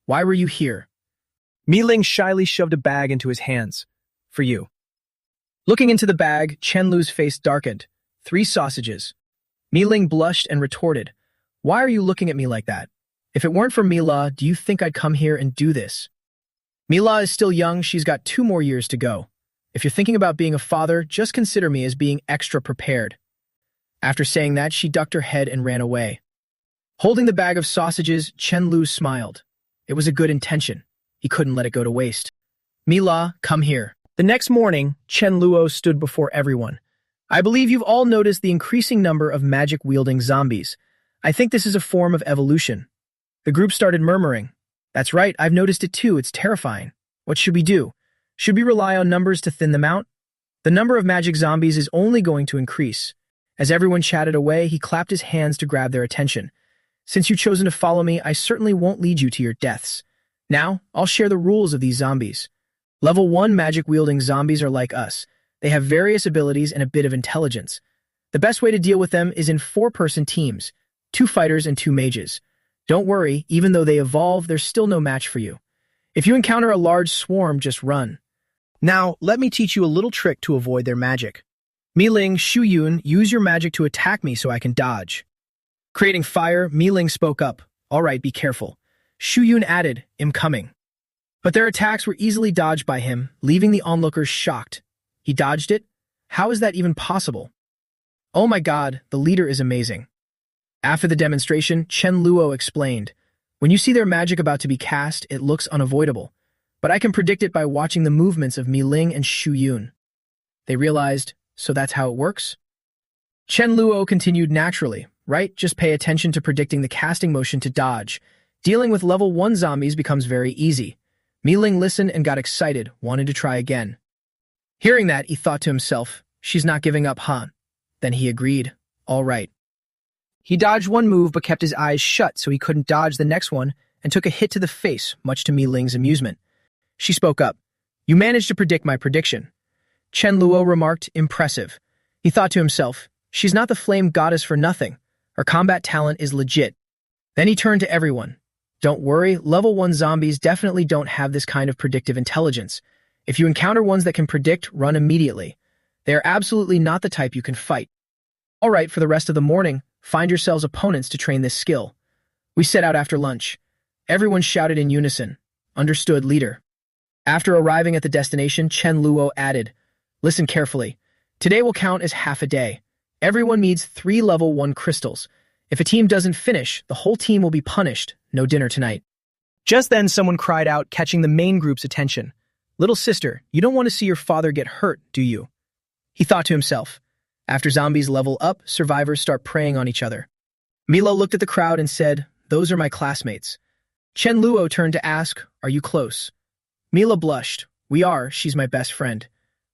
Why were you here? Mi Ling shyly shoved a bag into his hands. For you. Looking into the bag, Chen Lu's face darkened. 3 sausages. Mi Ling blushed and retorted. Why are you looking at me like that? If it weren't for Mi La, do you think I'd come here and do this? Mi La is still young, she's got 2 more years to go. If you're thinking about being a father, just consider me as being extra prepared. After saying that, she ducked her head and ran away. Holding the bag of sausages, Chen Lu smiled. It was a good intention. He couldn't let it go to waste. Mila, come here. The next morning, Chen Luo stood before everyone. I believe you've all noticed the increasing number of magic-wielding zombies. I think this is a form of evolution. The group started murmuring. That's right, I've noticed it too, it's terrifying. What should we do? Should we rely on numbers to thin them out? The number of magic zombies is only going to increase. As everyone chatted away, he clapped his hands to grab their attention. Since you've chosen to follow me, I certainly won't lead you to your deaths. Now, I'll share the rules of these zombies. Level 1 magic-wielding zombies are like us. They have various abilities and a bit of intelligence. The best way to deal with them is in 4-person teams, 2 fighters and 2 mages. Don't worry, even though they evolve, there's still no match for you. If you encounter a large swarm, just run. Now, let me teach you a little trick to avoid their magic. Mi-Ling, Shu-Yun, use your magic to attack me so I can dodge. Creating fire, Mi-Ling spoke up. All right, be careful. Shu-Yun added, I'm coming. But their attacks were easily dodged by him, leaving the onlookers shocked. He dodged it? How is that even possible? Oh my god, the leader is amazing. After the demonstration, Chen Luo explained, when you see their magic about to be cast, it looks unavoidable. But I can predict it by watching the movements of Mi-Ling and Shu-Yun. They realized, so that's how it works? Chen Luo continued naturally, right? Just pay attention to predicting the casting motion to dodge. Dealing with level 1 zombies becomes very easy. Mi-Ling listened and got excited, wanted to try again. Hearing that, he thought to himself, she's not giving up, huh? Then he agreed, all right. He dodged one move but kept his eyes shut so he couldn't dodge the next one and took a hit to the face, much to Mi-Ling's amusement. She spoke up. You managed to predict my prediction. Chen Luo remarked, impressive. He thought to himself, she's not the flame goddess for nothing. Her combat talent is legit. Then he turned to everyone. Don't worry, level 1 zombies definitely don't have this kind of predictive intelligence. If you encounter ones that can predict, run immediately. They are absolutely not the type you can fight. All right, for the rest of the morning, find yourselves opponents to train this skill. We set out after lunch. Everyone shouted in unison. Understood, leader. After arriving at the destination, Chen Luo added, listen carefully. Today will count as half a day. Everyone needs 3 level 1 crystals. If a team doesn't finish, the whole team will be punished. No dinner tonight. Just then, someone cried out, catching the main group's attention. Little sister, you don't want to see your father get hurt, do you? He thought to himself. After zombies level up, survivors start preying on each other. Milo looked at the crowd and said, those are my classmates. Chen Luo turned to ask, are you close? Mila blushed. We are, she's my best friend.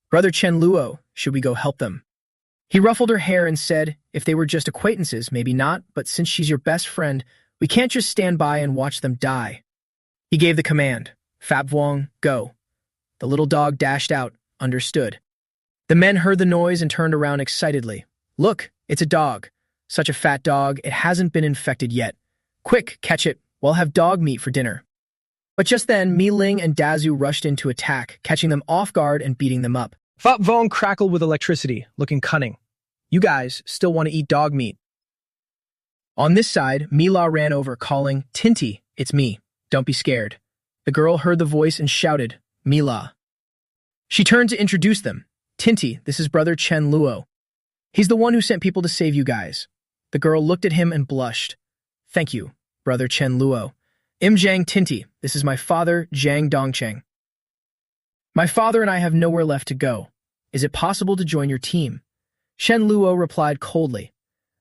Brother Chen Luo, should we go help them? He ruffled her hair and said, if they were just acquaintances, maybe not, but since she's your best friend, we can't just stand by and watch them die. He gave the command, Fab Vuong, go. The little dog dashed out, understood. The men heard the noise and turned around excitedly. Look, it's a dog. Such a fat dog, it hasn't been infected yet. Quick, catch it, we'll have dog meat for dinner. But just then, Mi-Ling and Dazu rushed in to attack, catching them off guard and beating them up. Fab Vuong crackled with electricity, looking cunning. You guys still want to eat dog meat. On this side, Mila ran over, calling, Tinty, it's me. Don't be scared. The girl heard the voice and shouted, Mila. She turned to introduce them. Tinty, this is brother Chen Luo. He's the one who sent people to save you guys. The girl looked at him and blushed. Thank you, brother Chen Luo. Jiang Tinty, this is my father, Jiang Dongcheng. My father and I have nowhere left to go. Is it possible to join your team? Chen Luo replied coldly.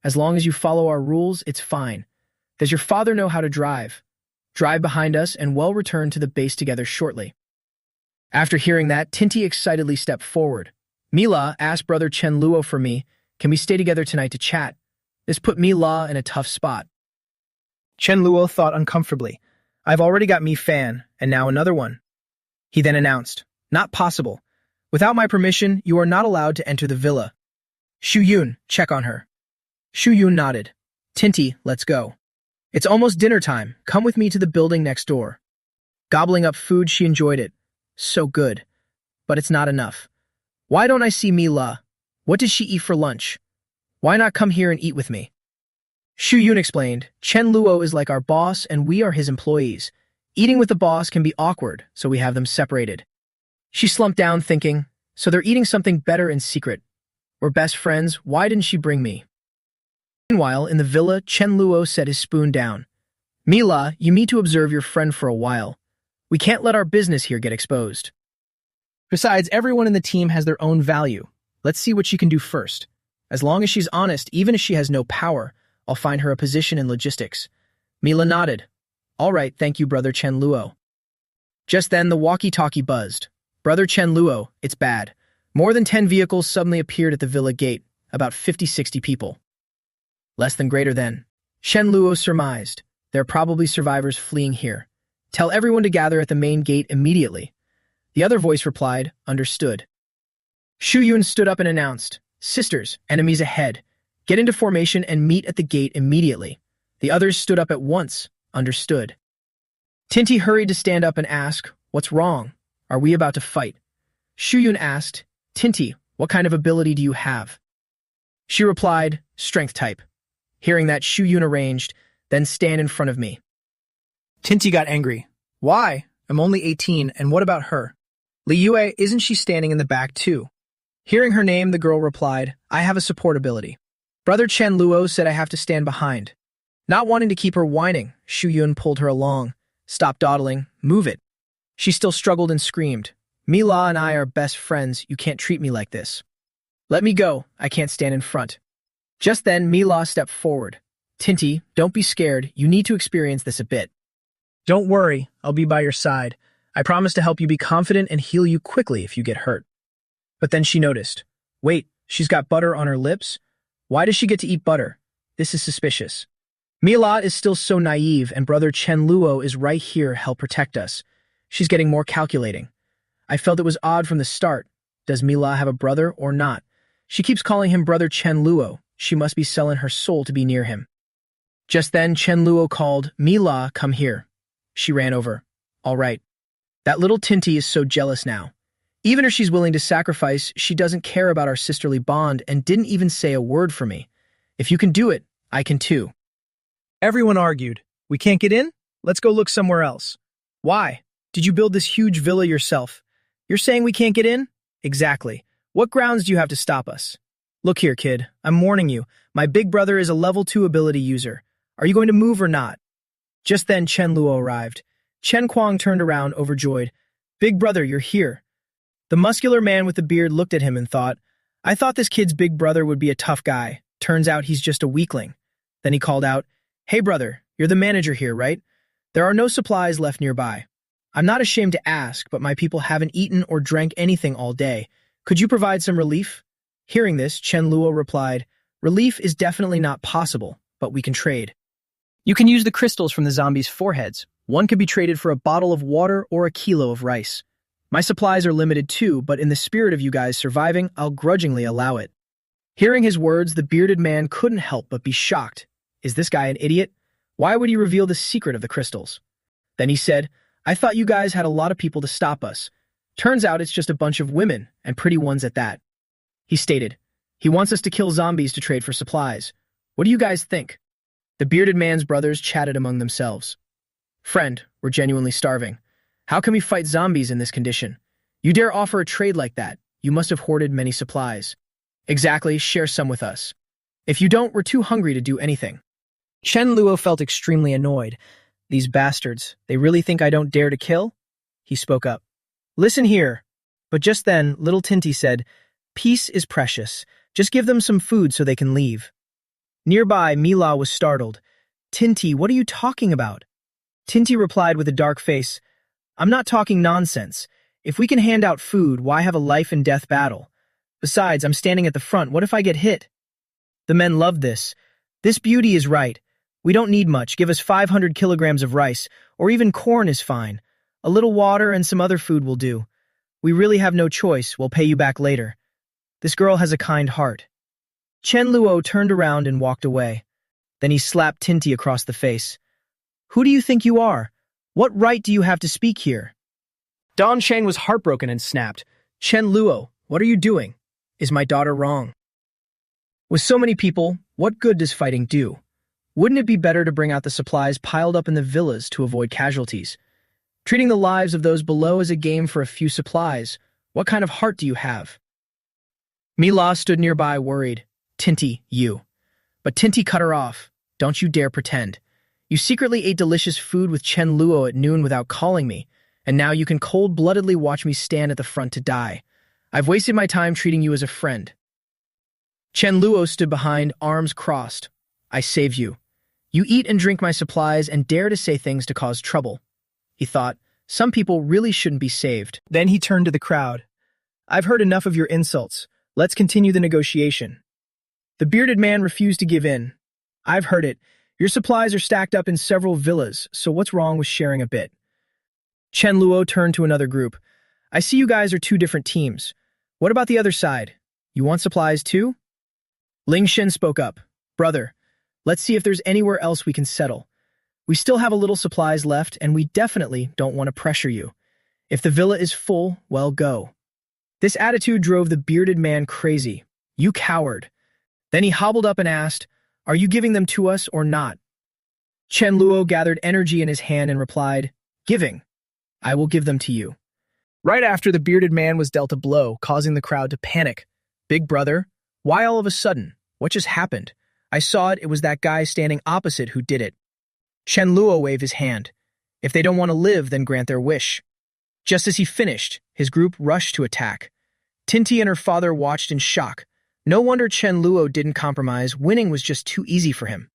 As long as you follow our rules, it's fine. Does your father know how to drive? Drive behind us and we'll return to the base together shortly. After hearing that, Tinty excitedly stepped forward. Mila asked brother Chen Luo for me. Can we stay together tonight to chat? This put Mila in a tough spot. Chen Luo thought uncomfortably. I've already got Mi Fan, and now another one. He then announced, not possible. Without my permission, you are not allowed to enter the villa. Shu-Yun, check on her. Shu-Yun nodded. Tinty, let's go. It's almost dinner time. Come with me to the building next door. Gobbling up food, she enjoyed it. So good. But it's not enough. Why don't I see Mila? What did she eat for lunch? Why not come here and eat with me? Shu-Yun explained, Chen Luo is like our boss and we are his employees. Eating with the boss can be awkward, so we have them separated. She slumped down thinking, so they're eating something better in secret. We're best friends, why didn't she bring me? Meanwhile, in the villa, Chen Luo set his spoon down. Mila, you need to observe your friend for a while. We can't let our business here get exposed. Besides, everyone in the team has their own value. Let's see what she can do first. As long as she's honest, even if she has no power, I'll find her a position in logistics. Mila nodded. All right, thank you, Brother Chen Luo. Just then, the walkie-talkie buzzed. Brother Chen Luo, it's bad. More than 10 vehicles suddenly appeared at the villa gate, about 50-60 people. Less than greater than. Chen Luo surmised. There are probably survivors fleeing here. Tell everyone to gather at the main gate immediately. The other voice replied, understood. Shu Yun stood up and announced, Sisters, enemies ahead. Get into formation and meet at the gate immediately. The others stood up at once, understood. Tinty hurried to stand up and ask, What's wrong? Are we about to fight? Shu Yun asked, Tinty, what kind of ability do you have? She replied, Strength type. Hearing that, Shu Yun arranged, Then stand in front of me. Tinty got angry. Why? I'm only 18, and what about her? Li Yue, isn't she standing in the back too? Hearing her name, the girl replied, I have a support ability. Brother Chen Luo said I have to stand behind. Not wanting to keep her whining, Shu Yun pulled her along. Stop dawdling, move it. She still struggled and screamed. Mila and I are best friends, you can't treat me like this. Let me go, I can't stand in front. Just then, Mila stepped forward. Tinty, don't be scared, you need to experience this a bit. Don't worry, I'll be by your side. I promise to help you be confident and heal you quickly if you get hurt. But then she noticed. Wait, she's got butter on her lips? Why does she get to eat butter? This is suspicious. Mila is still so naive, and Brother Chen Luo is right here help protect us. She's getting more calculating. I felt it was odd from the start. Does Mila have a brother or not? She keeps calling him Brother Chen Luo. She must be selling her soul to be near him. Just then, Chen Luo called, Mila, come here. She ran over. All right. That little Tinty is so jealous now. Even if she's willing to sacrifice, she doesn't care about our sisterly bond and didn't even say a word for me. If you can do it, I can too. Everyone argued. We can't get in? Let's go look somewhere else. Why? Did you build this huge villa yourself? You're saying we can't get in? Exactly. What grounds do you have to stop us? Look here, kid. I'm warning you. My big brother is a level 2 ability user. Are you going to move or not? Just then, Chen Luo arrived. Chen Kuang turned around, overjoyed. Big brother, you're here. The muscular man with the beard looked at him and thought, I thought this kid's big brother would be a tough guy. Turns out he's just a weakling. Then he called out, Hey brother, you're the manager here, right? There are no supplies left nearby. I'm not ashamed to ask, but my people haven't eaten or drank anything all day. Could you provide some relief? Hearing this, Chen Luo replied, Relief is definitely not possible, but we can trade. You can use the crystals from the zombies' foreheads. One could be traded for a bottle of water or a kilo of rice. My supplies are limited too, but in the spirit of you guys surviving, I'll grudgingly allow it. Hearing his words, the bearded man couldn't help but be shocked. Is this guy an idiot? Why would he reveal the secret of the crystals? Then he said, I thought you guys had a lot of people to stop us. Turns out it's just a bunch of women, and pretty ones at that. He stated, he wants us to kill zombies to trade for supplies. What do you guys think? The bearded man's brothers chatted among themselves. Friend, we're genuinely starving. How can we fight zombies in this condition? You dare offer a trade like that? You must have hoarded many supplies. Exactly, share some with us. If you don't, we're too hungry to do anything. Chen Luo felt extremely annoyed. These bastards, they really think I don't dare to kill? He spoke up. Listen here. But just then, little Tinty said, Peace is precious. Just give them some food so they can leave. Nearby, Mila was startled. Tinty, what are you talking about? Tinty replied with a dark face, I'm not talking nonsense. If we can hand out food, why have a life and death battle? Besides, I'm standing at the front. What if I get hit? The men loved this. This beauty is right. We don't need much. Give us 500 kilograms of rice, or even corn is fine. A little water and some other food will do. We really have no choice. We'll pay you back later. This girl has a kind heart. Chen Luo turned around and walked away. Then he slapped Tinty across the face. Who do you think you are? What right do you have to speak here? Don Shang was heartbroken and snapped. Chen Luo, what are you doing? Is my daughter wrong? With so many people, what good does fighting do? Wouldn't it be better to bring out the supplies piled up in the villas to avoid casualties? Treating the lives of those below as a game for a few supplies, what kind of heart do you have? Mila stood nearby, worried. Tinty, you. But Tinty cut her off. Don't you dare pretend. You secretly ate delicious food with Chen Luo at noon without calling me, and now you can cold-bloodedly watch me stand at the front to die. I've wasted my time treating you as a friend. Chen Luo stood behind, arms crossed. I saved you. You eat and drink my supplies and dare to say things to cause trouble. He thought, some people really shouldn't be saved. Then he turned to the crowd. I've heard enough of your insults. Let's continue the negotiation. The bearded man refused to give in. I've heard it. Your supplies are stacked up in several villas, so what's wrong with sharing a bit? Chen Luo turned to another group. I see you guys are two different teams. What about the other side? You want supplies too? Ling Shen spoke up. Brother, let's see if there's anywhere else we can settle. We still have a little supplies left, and we definitely don't want to pressure you. If the villa is full, well, go. This attitude drove the bearded man crazy. You coward. Then he hobbled up and asked, are you giving them to us or not? Chen Luo gathered energy in his hand and replied, giving. I will give them to you. Right after, the bearded man was dealt a blow, causing the crowd to panic. Big brother, why all of a sudden? What just happened? I saw it was that guy standing opposite who did it. Chen Luo waved his hand. If they don't want to live, then grant their wish. Just as he finished, his group rushed to attack. Tinty and her father watched in shock. No wonder Chen Luo didn't compromise. Winning was just too easy for him.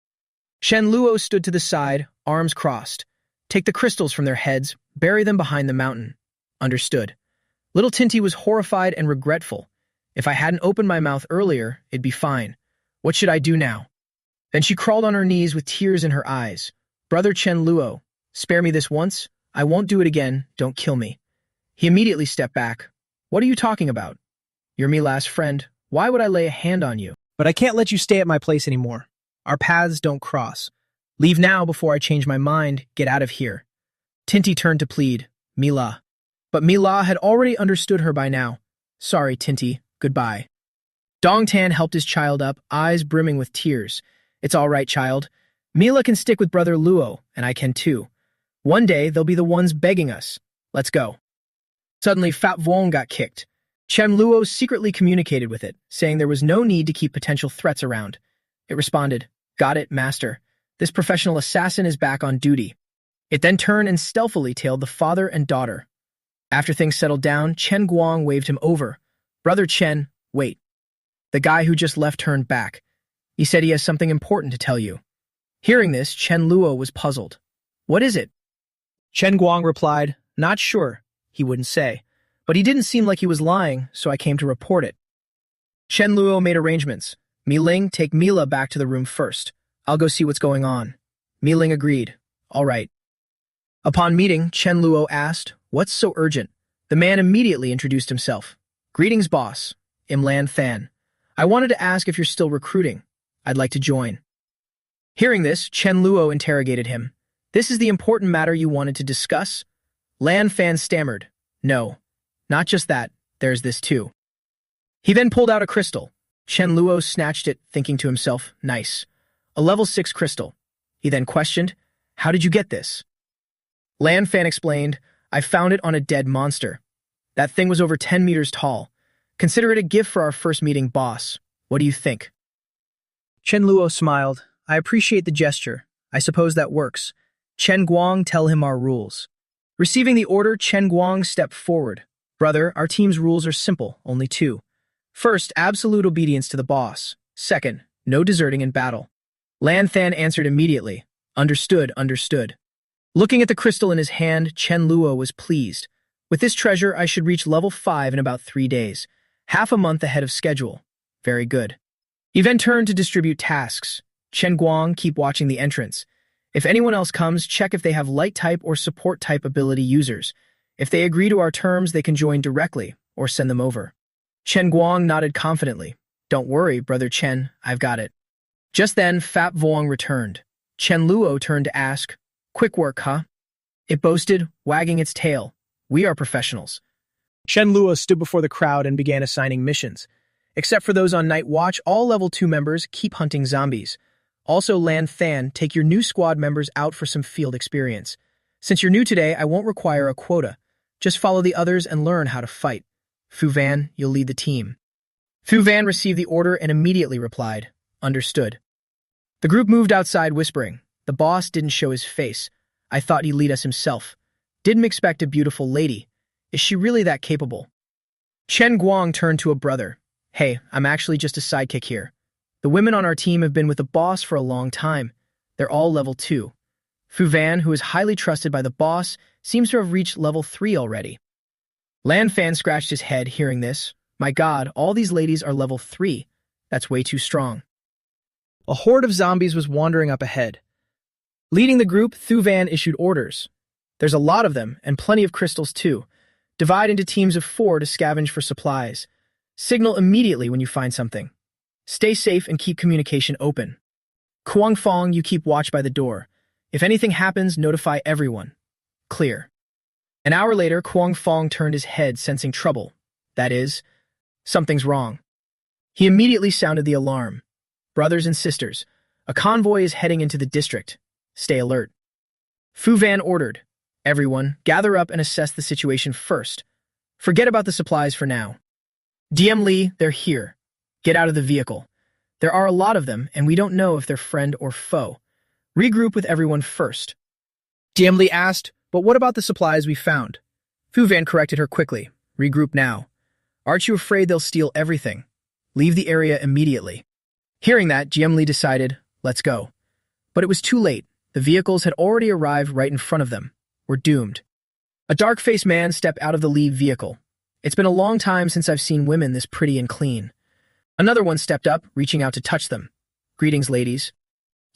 Chen Luo stood to the side, arms crossed. Take the crystals from their heads, bury them behind the mountain. Understood. Little Tinty was horrified and regretful. If I hadn't opened my mouth earlier, it'd be fine. What should I do now? Then she crawled on her knees with tears in her eyes. Brother Chen Luo, spare me this once. I won't do it again. Don't kill me. He immediately stepped back. What are you talking about? You're me last friend. Why would I lay a hand on you? But I can't let you stay at my place anymore. Our paths don't cross. Leave now before I change my mind. Get out of here. Tinty turned to plead. Mila. But Mila had already understood her by now. Sorry, Tinty. Goodbye. Dongtan helped his child up, eyes brimming with tears. It's all right, child. Mila can stick with Brother Luo, and I can too. One day, they'll be the ones begging us. Let's go. Suddenly, Fat Vuong got kicked. Chen Luo secretly communicated with it, saying there was no need to keep potential threats around. It responded, got it, master. This professional assassin is back on duty. It then turned and stealthily tailed the father and daughter. After things settled down, Chen Guang waved him over. Brother Chen, wait. The guy who just left turned back. He said he has something important to tell you. Hearing this, Chen Luo was puzzled. What is it? Chen Guang replied, not sure. He wouldn't say. But he didn't seem like he was lying, so I came to report it. Chen Luo made arrangements. Mi Ling, take Mila back to the room first. I'll go see what's going on. Mi Ling agreed. All right. Upon meeting, Chen Luo asked, what's so urgent? The man immediately introduced himself. Greetings, boss. I'm Lan Fan. I wanted to ask if you're still recruiting. I'd like to join. Hearing this, Chen Luo interrogated him. This is the important matter you wanted to discuss? Lan Fan stammered. No. Not just that, there's this too. He then pulled out a crystal. Chen Luo snatched it, thinking to himself, nice. A level 6 crystal. He then questioned, how did you get this? Lan Fan explained, I found it on a dead monster. That thing was over 10 meters tall. Consider it a gift for our first meeting, boss. What do you think? Chen Luo smiled. I appreciate the gesture. I suppose that works. Chen Guang, tell him our rules. Receiving the order, Chen Guang stepped forward. Brother, our team's rules are simple, only two. First, absolute obedience to the boss. Second, no deserting in battle. Lan Than answered immediately. Understood, understood. Looking at the crystal in his hand, Chen Luo was pleased. With this treasure, I should reach level 5 in about 3 days. Half a month ahead of schedule. Very good. He then turned to distribute tasks. Chen Guang, keep watching the entrance. If anyone else comes, check if they have light type or support type ability users. If they agree to our terms, they can join directly, or send them over. Chen Guang nodded confidently. Don't worry, Brother Chen, I've got it. Just then, Fat Vuong returned. Chen Luo turned to ask, quick work, huh? It boasted, wagging its tail. We are professionals. Chen Luo stood before the crowd and began assigning missions. Except for those on night watch, all level 2 members keep hunting zombies. Also, Lan Than, take your new squad members out for some field experience. Since you're new today, I won't require a quota. Just follow the others and learn how to fight. Fu Van, you'll lead the team. Fu Van received the order and immediately replied, understood. The group moved outside whispering, The boss didn't show his face. I thought he'd lead us himself. Didn't expect a beautiful lady. Is she really that capable? Chen Guang turned to a brother. Hey, I'm actually just a sidekick here. The women on our team have been with the boss for a long time. They're all level 2. Fu Van, who is highly trusted by the boss, seems to have reached level 3 already. Lan Fan scratched his head hearing this. My god, all these ladies are level 3. That's way too strong. A horde of zombies was wandering up ahead. Leading the group, Thu Van issued orders. There's a lot of them, and plenty of crystals too. Divide into teams of 4 to scavenge for supplies. Signal immediately when you find something. Stay safe and keep communication open. Kuang Fong, you keep watch by the door. If anything happens, notify everyone. Clear. An hour later, Kuang Fong turned his head, sensing trouble. That is, something's wrong. He immediately sounded the alarm. Brothers and sisters, a convoy is heading into the district. Stay alert. Fu Van ordered. Everyone, gather up and assess the situation first. Forget about the supplies for now. DM Lee, they're here. Get out of the vehicle. There are a lot of them, and we don't know if they're friend or foe. Regroup with everyone first. DM Lee asked, but what about the supplies we found? Fu Van corrected her quickly. Regroup now. Aren't you afraid they'll steal everything? Leave the area immediately. Hearing that, GM Lee decided, let's go. But it was too late. The vehicles had already arrived right in front of them. We're doomed. A dark-faced man stepped out of the lead vehicle. It's been a long time since I've seen women this pretty and clean. Another one stepped up, reaching out to touch them. Greetings, ladies.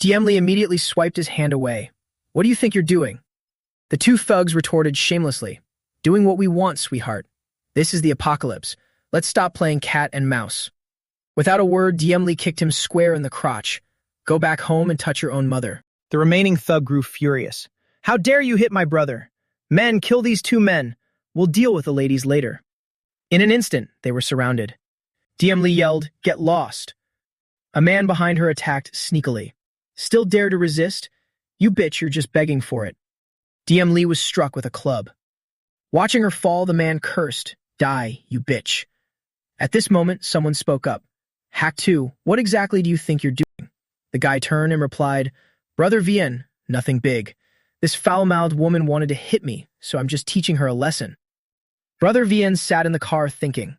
DM Lee immediately swiped his hand away. What do you think you're doing? The two thugs retorted shamelessly. Doing what we want, sweetheart. This is the apocalypse. Let's stop playing cat and mouse. Without a word, DM Lee kicked him square in the crotch. Go back home and touch your own mother. The remaining thug grew furious. How dare you hit my brother? Men, kill these 2 men. We'll deal with the ladies later. In an instant, they were surrounded. DM Lee yelled, get lost. A man behind her attacked sneakily. Still dare to resist? You bitch, you're just begging for it. DM Lee was struck with a club. Watching her fall, the man cursed, die, you bitch. At this moment, someone spoke up. Hack 2, what exactly do you think you're doing? The guy turned and replied, Brother Vien, nothing big. This foul-mouthed woman wanted to hit me, so I'm just teaching her a lesson. Brother Vien sat in the car thinking,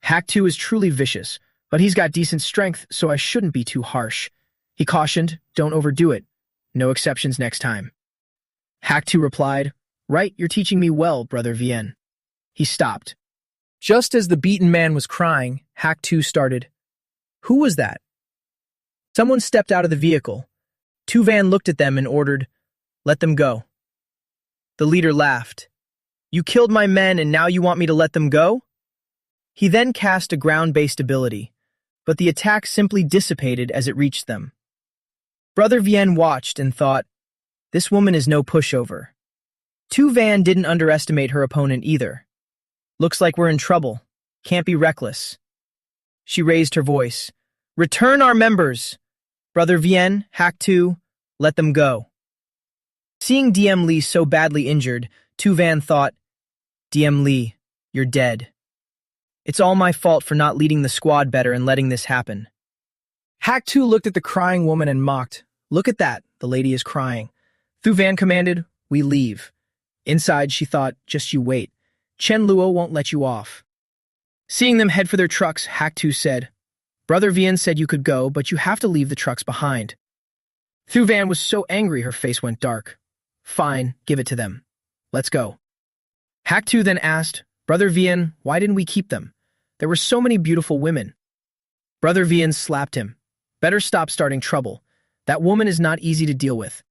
Hack 2 is truly vicious, but he's got decent strength, so I shouldn't be too harsh. He cautioned, don't overdo it. No exceptions next time. Hack 2 replied, Right, you're teaching me well, Brother Vien. He stopped. Just as the beaten man was crying, Hack 2 started, Who was that? Someone stepped out of the vehicle. Tu Van looked at them and ordered, Let them go. The leader laughed. You killed my men and now you want me to let them go? He then cast a ground-based ability, but the attack simply dissipated as it reached them. Brother Vien watched and thought, This woman is no pushover. Tu Van didn't underestimate her opponent either. Looks like we're in trouble. Can't be reckless. She raised her voice. Return our members! Brother Vien, Hack 2, let them go. Seeing DM Lee so badly injured, Tu Van thought, DM Lee, you're dead. It's all my fault for not leading the squad better and letting this happen. Hack 2 looked at the crying woman and mocked. Look at that, the lady is crying. Thu Van commanded, we leave. Inside, she thought, just you wait. Chen Luo won't let you off. Seeing them head for their trucks, Hack 2 said, Brother Vien said you could go, but you have to leave the trucks behind. Thu Van was so angry her face went dark. Fine, give it to them. Let's go. Hack 2 then asked, Brother Vien, why didn't we keep them? There were so many beautiful women. Brother Vien slapped him. Better stop starting trouble. That woman is not easy to deal with.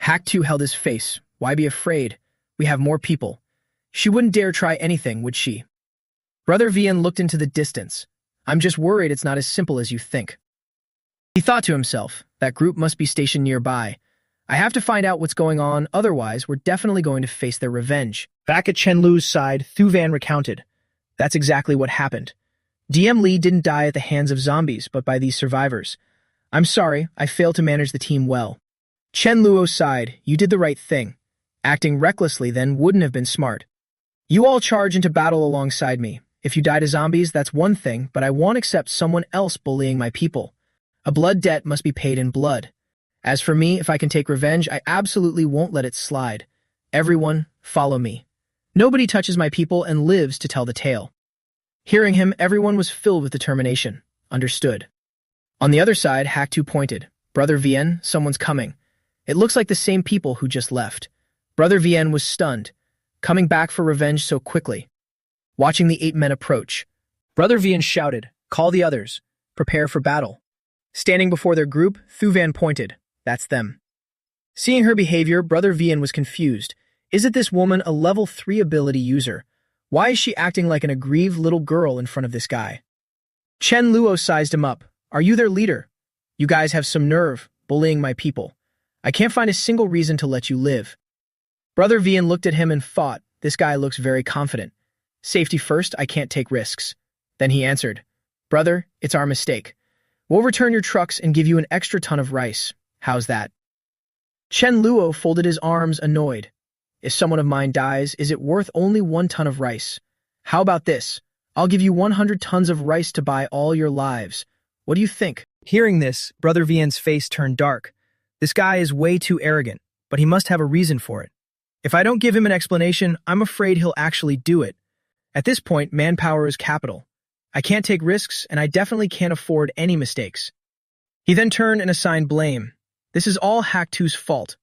Hack 2 held his face. Why be afraid? We have more people. She wouldn't dare try anything, would she? Brother Vien looked into the distance. I'm just worried it's not as simple as you think. He thought to himself, that group must be stationed nearby. I have to find out what's going on, otherwise we're definitely going to face their revenge. Back at Chen Lu's side, Thu Van recounted. That's exactly what happened. DM Lee didn't die at the hands of zombies, but by these survivors. I'm sorry, I failed to manage the team well. Chen Luo sighed, you did the right thing. Acting recklessly then wouldn't have been smart. You all charge into battle alongside me. If you die to zombies, that's one thing, but I won't accept someone else bullying my people. A blood debt must be paid in blood. As for me, if I can take revenge, I absolutely won't let it slide. Everyone, follow me. Nobody touches my people and lives to tell the tale. Hearing him, everyone was filled with determination. Understood. On the other side, Hack 2 pointed. Brother Vien, someone's coming. It looks like the same people who just left. Brother Vien was stunned, coming back for revenge so quickly. Watching the 8 men approach, Brother Vien shouted, "Call the others. Prepare for battle." Standing before their group, Thuvan pointed. That's them. Seeing her behavior, Brother Vien was confused. Isn't this woman a level 3 ability user? Why is she acting like an aggrieved little girl in front of this guy? Chen Luo sized him up. Are you their leader? You guys have some nerve, bullying my people. I can't find a single reason to let you live. Brother Vien looked at him and thought, this guy looks very confident. Safety first, I can't take risks. Then he answered, Brother, it's our mistake. We'll return your trucks and give you an extra ton of rice. How's that? Chen Luo folded his arms, annoyed. If someone of mine dies, is it worth only 1 ton of rice? How about this? I'll give you 100 tons of rice to buy all your lives. What do you think? Hearing this, Brother Vien's face turned dark. This guy is way too arrogant, but he must have a reason for it. If I don't give him an explanation, I'm afraid he'll actually do it. At this point, manpower is capital. I can't take risks, and I definitely can't afford any mistakes. He then turned and assigned blame. This is all Hack 2's fault.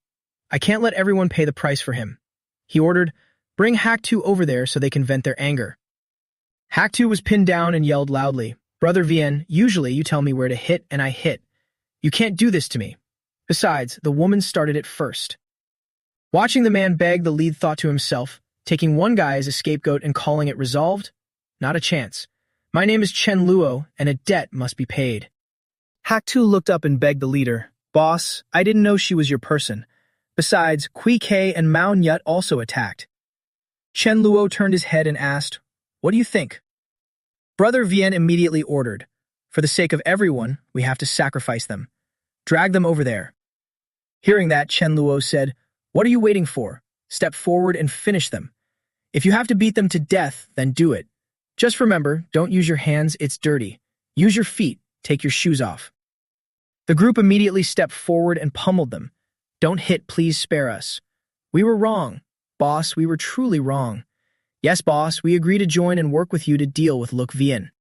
I can't let everyone pay the price for him. He ordered, bring Hack 2 over there so they can vent their anger. Hack 2 was pinned down and yelled loudly, Brother Vien, usually you tell me where to hit and I hit. You can't do this to me. Besides, the woman started it first. Watching the man beg, the lead thought to himself, taking one guy as a scapegoat and calling it resolved? Not a chance. My name is Chen Luo, and a debt must be paid. Hack 2 looked up and begged the leader, Boss, I didn't know she was your person. Besides, Kui Ke and Mao Nyut also attacked. Chen Luo turned his head and asked, What do you think? Brother Vien immediately ordered, For the sake of everyone, we have to sacrifice them. Drag them over there. Hearing that, Chen Luo said, What are you waiting for? Step forward and finish them. If you have to beat them to death, then do it. Just remember, don't use your hands, it's dirty. Use your feet, take your shoes off. The group immediately stepped forward and pummeled them. Don't hit, please spare us. We were wrong. Boss, we were truly wrong. Yes, boss, we agree to join and work with you to deal with Luk Vien.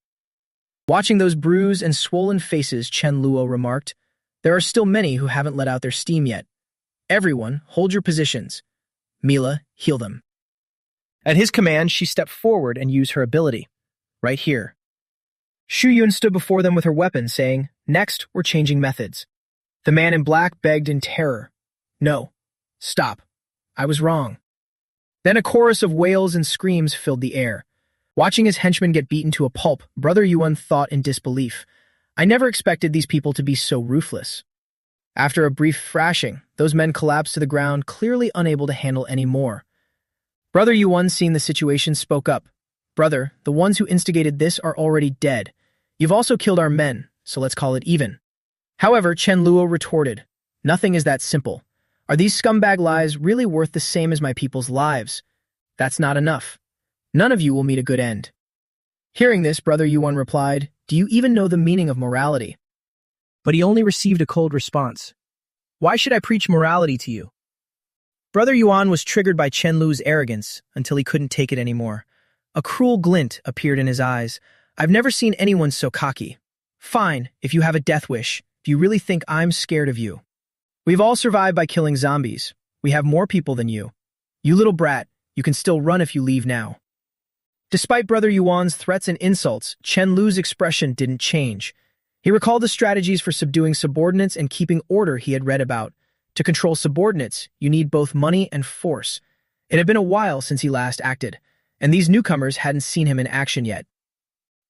Watching those bruised and swollen faces, Chen Luo remarked, There are still many who haven't let out their steam yet. Everyone, hold your positions. Mila, heal them. At his command, she stepped forward and used her ability. Right here. Shu Yun stood before them with her weapon, saying, Next, we're changing methods. The man in black begged in terror. No. Stop. I was wrong. Then a chorus of wails and screams filled the air. Watching his henchmen get beaten to a pulp, Brother Yuan thought in disbelief. I never expected these people to be so ruthless. After a brief thrashing, those men collapsed to the ground, clearly unable to handle any more. Brother Yuan, seeing the situation, spoke up. Brother, the ones who instigated this are already dead. You've also killed our men, so let's call it even. However, Chen Luo retorted, Nothing is that simple. Are these scumbag lies really worth the same as my people's lives? That's not enough. None of you will meet a good end. Hearing this, Brother Yuan replied, Do you even know the meaning of morality? But he only received a cold response. Why should I preach morality to you? Brother Yuan was triggered by Chen Lu's arrogance until he couldn't take it anymore. A cruel glint appeared in his eyes. I've never seen anyone so cocky. Fine, if you have a death wish. Do you really think I'm scared of you? We've all survived by killing zombies. We have more people than you. You little brat, you can still run if you leave now. Despite Brother Yuan's threats and insults, Chen Lu's expression didn't change. He recalled the strategies for subduing subordinates and keeping order he had read about. To control subordinates, you need both money and force. It had been a while since he last acted, and these newcomers hadn't seen him in action yet.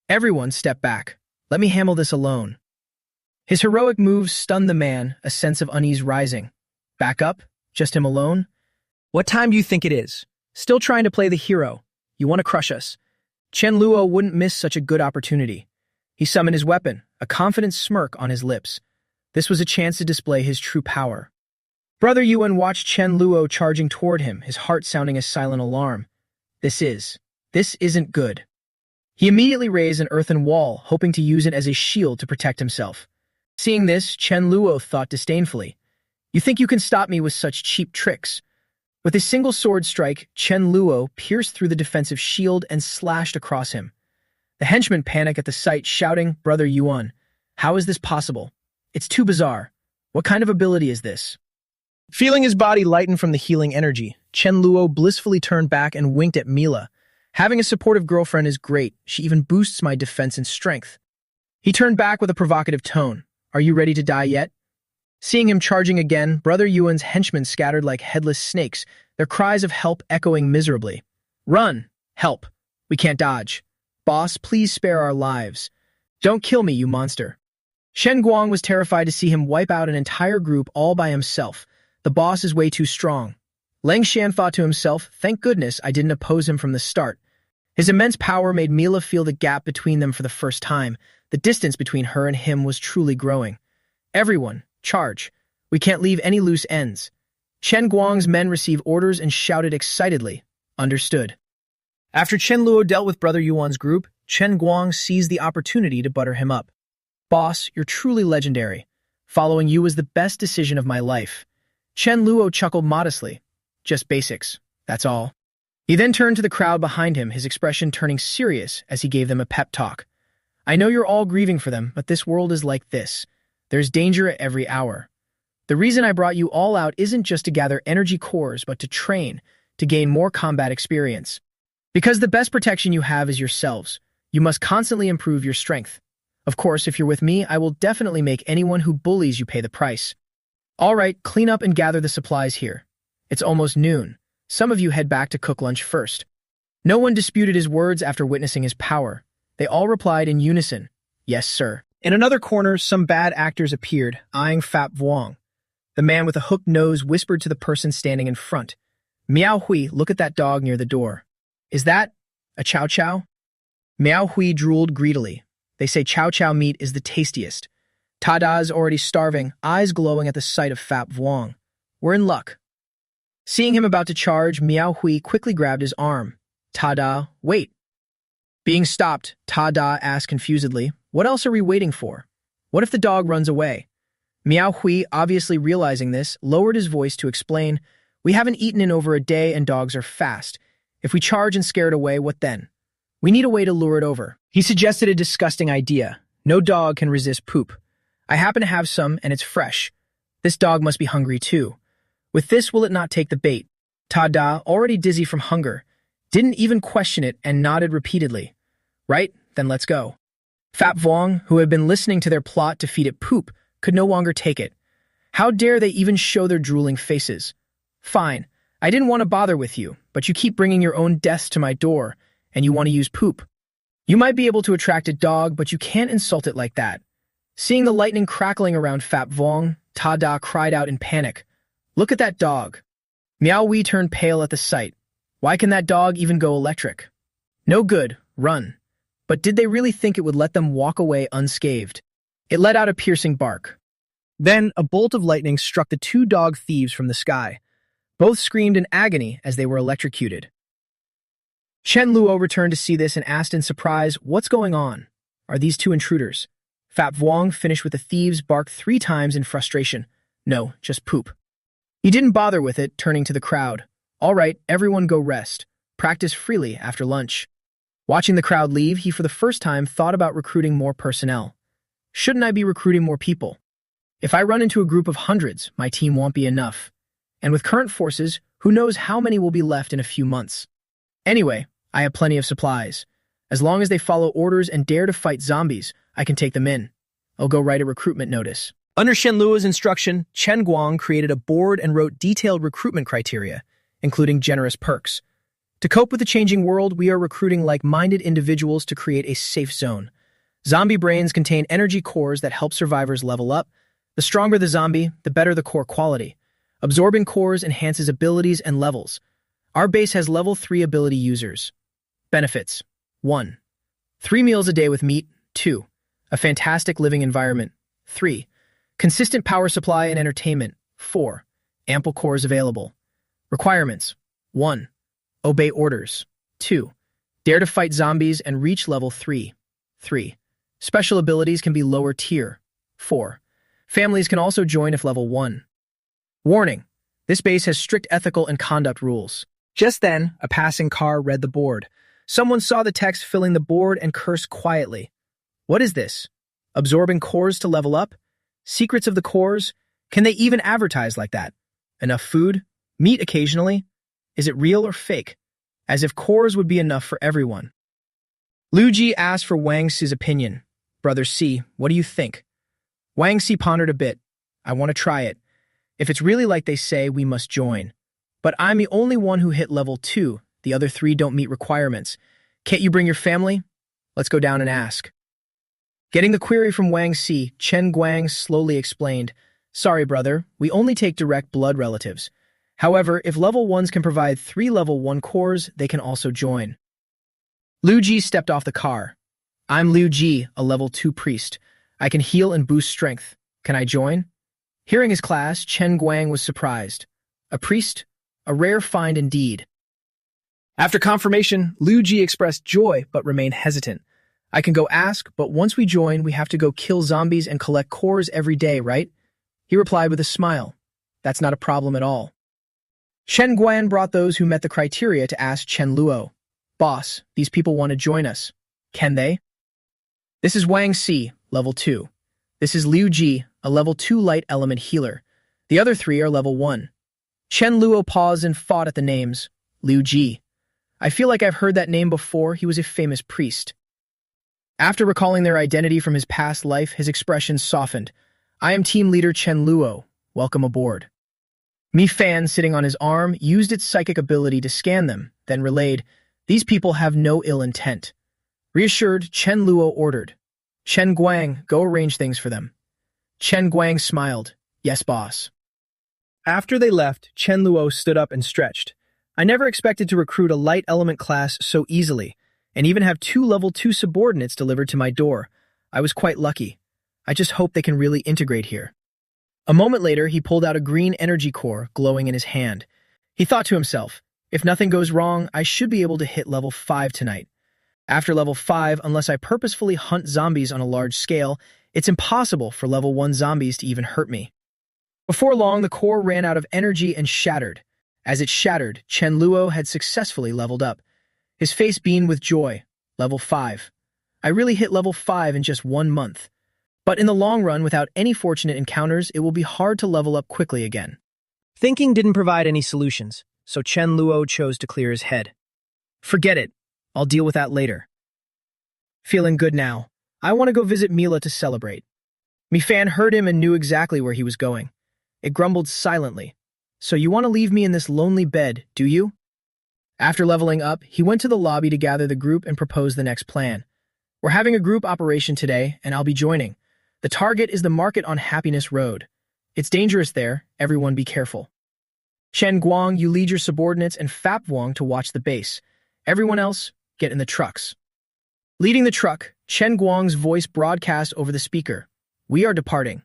Everyone stepped back. Let me handle this alone. His heroic moves stunned the man, a sense of unease rising. Back up? Just him alone? What time do you think it is? Still trying to play the hero. You want to crush us. Chen Luo wouldn't miss such a good opportunity. He summoned his weapon, a confident smirk on his lips. This was a chance to display his true power. Brother Yuan watched Chen Luo charging toward him, his heart sounding a silent alarm. This isn't good. He immediately raised an earthen wall, hoping to use it as a shield to protect himself. Seeing this, Chen Luo thought disdainfully, You think you can stop me with such cheap tricks? With a single sword strike, Chen Luo pierced through the defensive shield and slashed across him. The henchmen panic at the sight, shouting, "Brother Yuan, how is this possible? It's too bizarre. What kind of ability is this?" Feeling his body lighten from the healing energy, Chen Luo blissfully turned back and winked at Mila. "Having a supportive girlfriend is great. She even boosts my defense and strength." He turned back with a provocative tone. "Are you ready to die yet?" Seeing him charging again, Brother Yuan's henchmen scattered like headless snakes, their cries of help echoing miserably. "Run! Help! We can't dodge. Boss, please spare our lives. Don't kill me, you monster." Shen Guang was terrified to see him wipe out an entire group all by himself. The boss is way too strong. Lang Shan thought to himself, "Thank goodness I didn't oppose him from the start." His immense power made Mila feel the gap between them for the first time. The distance between her and him was truly growing. "Everyone, charge. We can't leave any loose ends." Chen Guang's men received orders and shouted excitedly, "Understood." After Chen Luo dealt with Brother Yuan's group, Chen Guang seized the opportunity to butter him up. "Boss, you're truly legendary. Following you was the best decision of my life." Chen Luo chuckled modestly. "Just basics, that's all." He then turned to the crowd behind him, his expression turning serious as he gave them a pep talk. "I know you're all grieving for them, but this world is like this. There's danger at every hour. The reason I brought you all out isn't just to gather energy cores, but to train, to gain more combat experience. Because the best protection you have is yourselves. You must constantly improve your strength. Of course, if you're with me, I will definitely make anyone who bullies you pay the price. All right, clean up and gather the supplies here. It's almost noon. Some of you head back to cook lunch first." No one disputed his words after witnessing his power. They all replied in unison, "Yes, sir." In another corner, some bad actors appeared, eyeing Fap Vuong. The man with a hooked nose whispered to the person standing in front, "Miao Hui, look at that dog near the door. Is that a chow chow?" Miao Hui drooled greedily. "They say chow chow meat is the tastiest." Tada's already starving, eyes glowing at the sight of Fap Vuong. "We're in luck." Seeing him about to charge, Miao Hui quickly grabbed his arm. "Tada, wait." Being stopped, Tada asked confusedly, "What else are we waiting for? What if the dog runs away?" Miao Hui, obviously realizing this, lowered his voice to explain, "We haven't eaten in over a day and dogs are fast. If we charge and scare it away, what then? We need a way to lure it over." He suggested a disgusting idea. No dog can resist poop. I happen to have some, and it's fresh. This dog must be hungry too. With this, will it not take the bait? Tada, already dizzy from hunger, didn't even question it and nodded repeatedly. "Right, then let's go." Fap Vuong, who had been listening to their plot to feed it poop, could no longer take it. How dare they even show their drooling faces? "Fine, I didn't want to bother with you, but you keep bringing your own deaths to my door, and you want to use poop. You might be able to attract a dog, but you can't insult it like that." Seeing the lightning crackling around Fap Vuong, Tada cried out in panic, "Look at that dog." Miao Wei turned pale at the sight. Why can that dog even go electric? No good, run. But did they really think it would let them walk away unscathed? It let out a piercing bark. Then a bolt of lightning struck the two dog thieves from the sky. Both screamed in agony as they were electrocuted. Chen Luo returned to see this and asked in surprise, "What's going on? Are these two intruders?" Fap Vuong finished with the thieves' bark 3 times in frustration. "No, just poop." He didn't bother with it, turning to the crowd. "All right, everyone go rest. Practice freely after lunch." Watching the crowd leave, he for the first time thought about recruiting more personnel. Shouldn't I be recruiting more people? If I run into a group of hundreds, my team won't be enough. And with current forces, who knows how many will be left in a few months. Anyway, I have plenty of supplies. As long as they follow orders and dare to fight zombies, I can take them in. I'll go write a recruitment notice. Under Shen Luo's instruction, Chen Guang created a board and wrote detailed recruitment criteria, including generous perks. To cope with the changing world, we are recruiting like-minded individuals to create a safe zone. Zombie brains contain energy cores that help survivors level up. The stronger the zombie, the better the core quality. Absorbing cores enhances abilities and levels. Our base has level 3 ability users. Benefits: 1. 3 meals a day with meat. 2. A fantastic living environment. 3. Consistent power supply and entertainment. 4. Ample cores available. Requirements: 1. Obey orders. 2. Dare to fight zombies and reach level 3. 3. Special abilities can be lower tier. 4. Families can also join if level 1. Warning: this base has strict ethical and conduct rules. Just then, a passing car read the board. Someone saw the text filling the board and cursed quietly. What is this? Absorbing cores to level up? Secrets of the cores? Can they even advertise like that? Enough food? Meat occasionally? Is it real or fake? As if cores would be enough for everyone. Liu Ji asked for Wang Si's opinion. Brother C, what do you think? Wang Si pondered a bit. I want to try it. If it's really like they say, we must join. But I'm the only one who hit level 2. The other 3 don't meet requirements. Can't you bring your family? Let's go down and ask. Getting the query from Wang Si, Chen Guang slowly explained, Sorry, brother, we only take direct blood relatives. However, if level 1s can provide 3 level 1 cores, they can also join. Liu Ji stepped off the car. I'm Liu Ji, a level 2 priest. I can heal and boost strength. Can I join? Hearing his class, Chen Guang was surprised. A priest? A rare find indeed. After confirmation, Liu Ji expressed joy but remained hesitant. I can go ask, but once we join, we have to go kill zombies and collect cores every day, right? He replied with a smile. That's not a problem at all. Chen Guan brought those who met the criteria to ask Chen Luo. Boss, these people want to join us. Can they? This is Wang Si, level 2. This is Liu Ji, a level 2 light element healer. The other 3 are level 1. Chen Luo paused and fought at the names. Liu Ji. I feel like I've heard that name before. He was a famous priest. After recalling their identity from his past life, his expression softened. I am team leader Chen Luo. Welcome aboard. Mi Fan, sitting on his arm, used its psychic ability to scan them, then relayed, These people have no ill intent. Reassured, Chen Luo ordered, Chen Guang, go arrange things for them. Chen Guang smiled. Yes, boss. After they left, Chen Luo stood up and stretched. I never expected to recruit a light element class so easily, and even have 2 level 2 subordinates delivered to my door. I was quite lucky. I just hope they can really integrate here. A moment later, he pulled out a green energy core glowing in his hand. He thought to himself, if nothing goes wrong, I should be able to hit level 5 tonight. After level 5, unless I purposefully hunt zombies on a large scale, it's impossible for level 1 zombies to even hurt me. Before long, the core ran out of energy and shattered. As it shattered, Chen Luo had successfully leveled up. His face beamed with joy. Level 5. I really hit level 5 in just 1 month. But in the long run, without any fortunate encounters, it will be hard to level up quickly again. Thinking didn't provide any solutions, so Chen Luo chose to clear his head. Forget it. I'll deal with that later. Feeling good now, I want to go visit Mila to celebrate. Mi Fan heard him and knew exactly where he was going. It grumbled silently. So you want to leave me in this lonely bed, do you? After leveling up, he went to the lobby to gather the group and propose the next plan. We're having a group operation today, and I'll be joining. The target is the market on Happiness Road. It's dangerous there, everyone be careful. Chen Guang, you lead your subordinates, and Fap Wang to watch the base. Everyone else, get in the trucks. Leading the truck, Chen Guang's voice broadcast over the speaker. We are departing.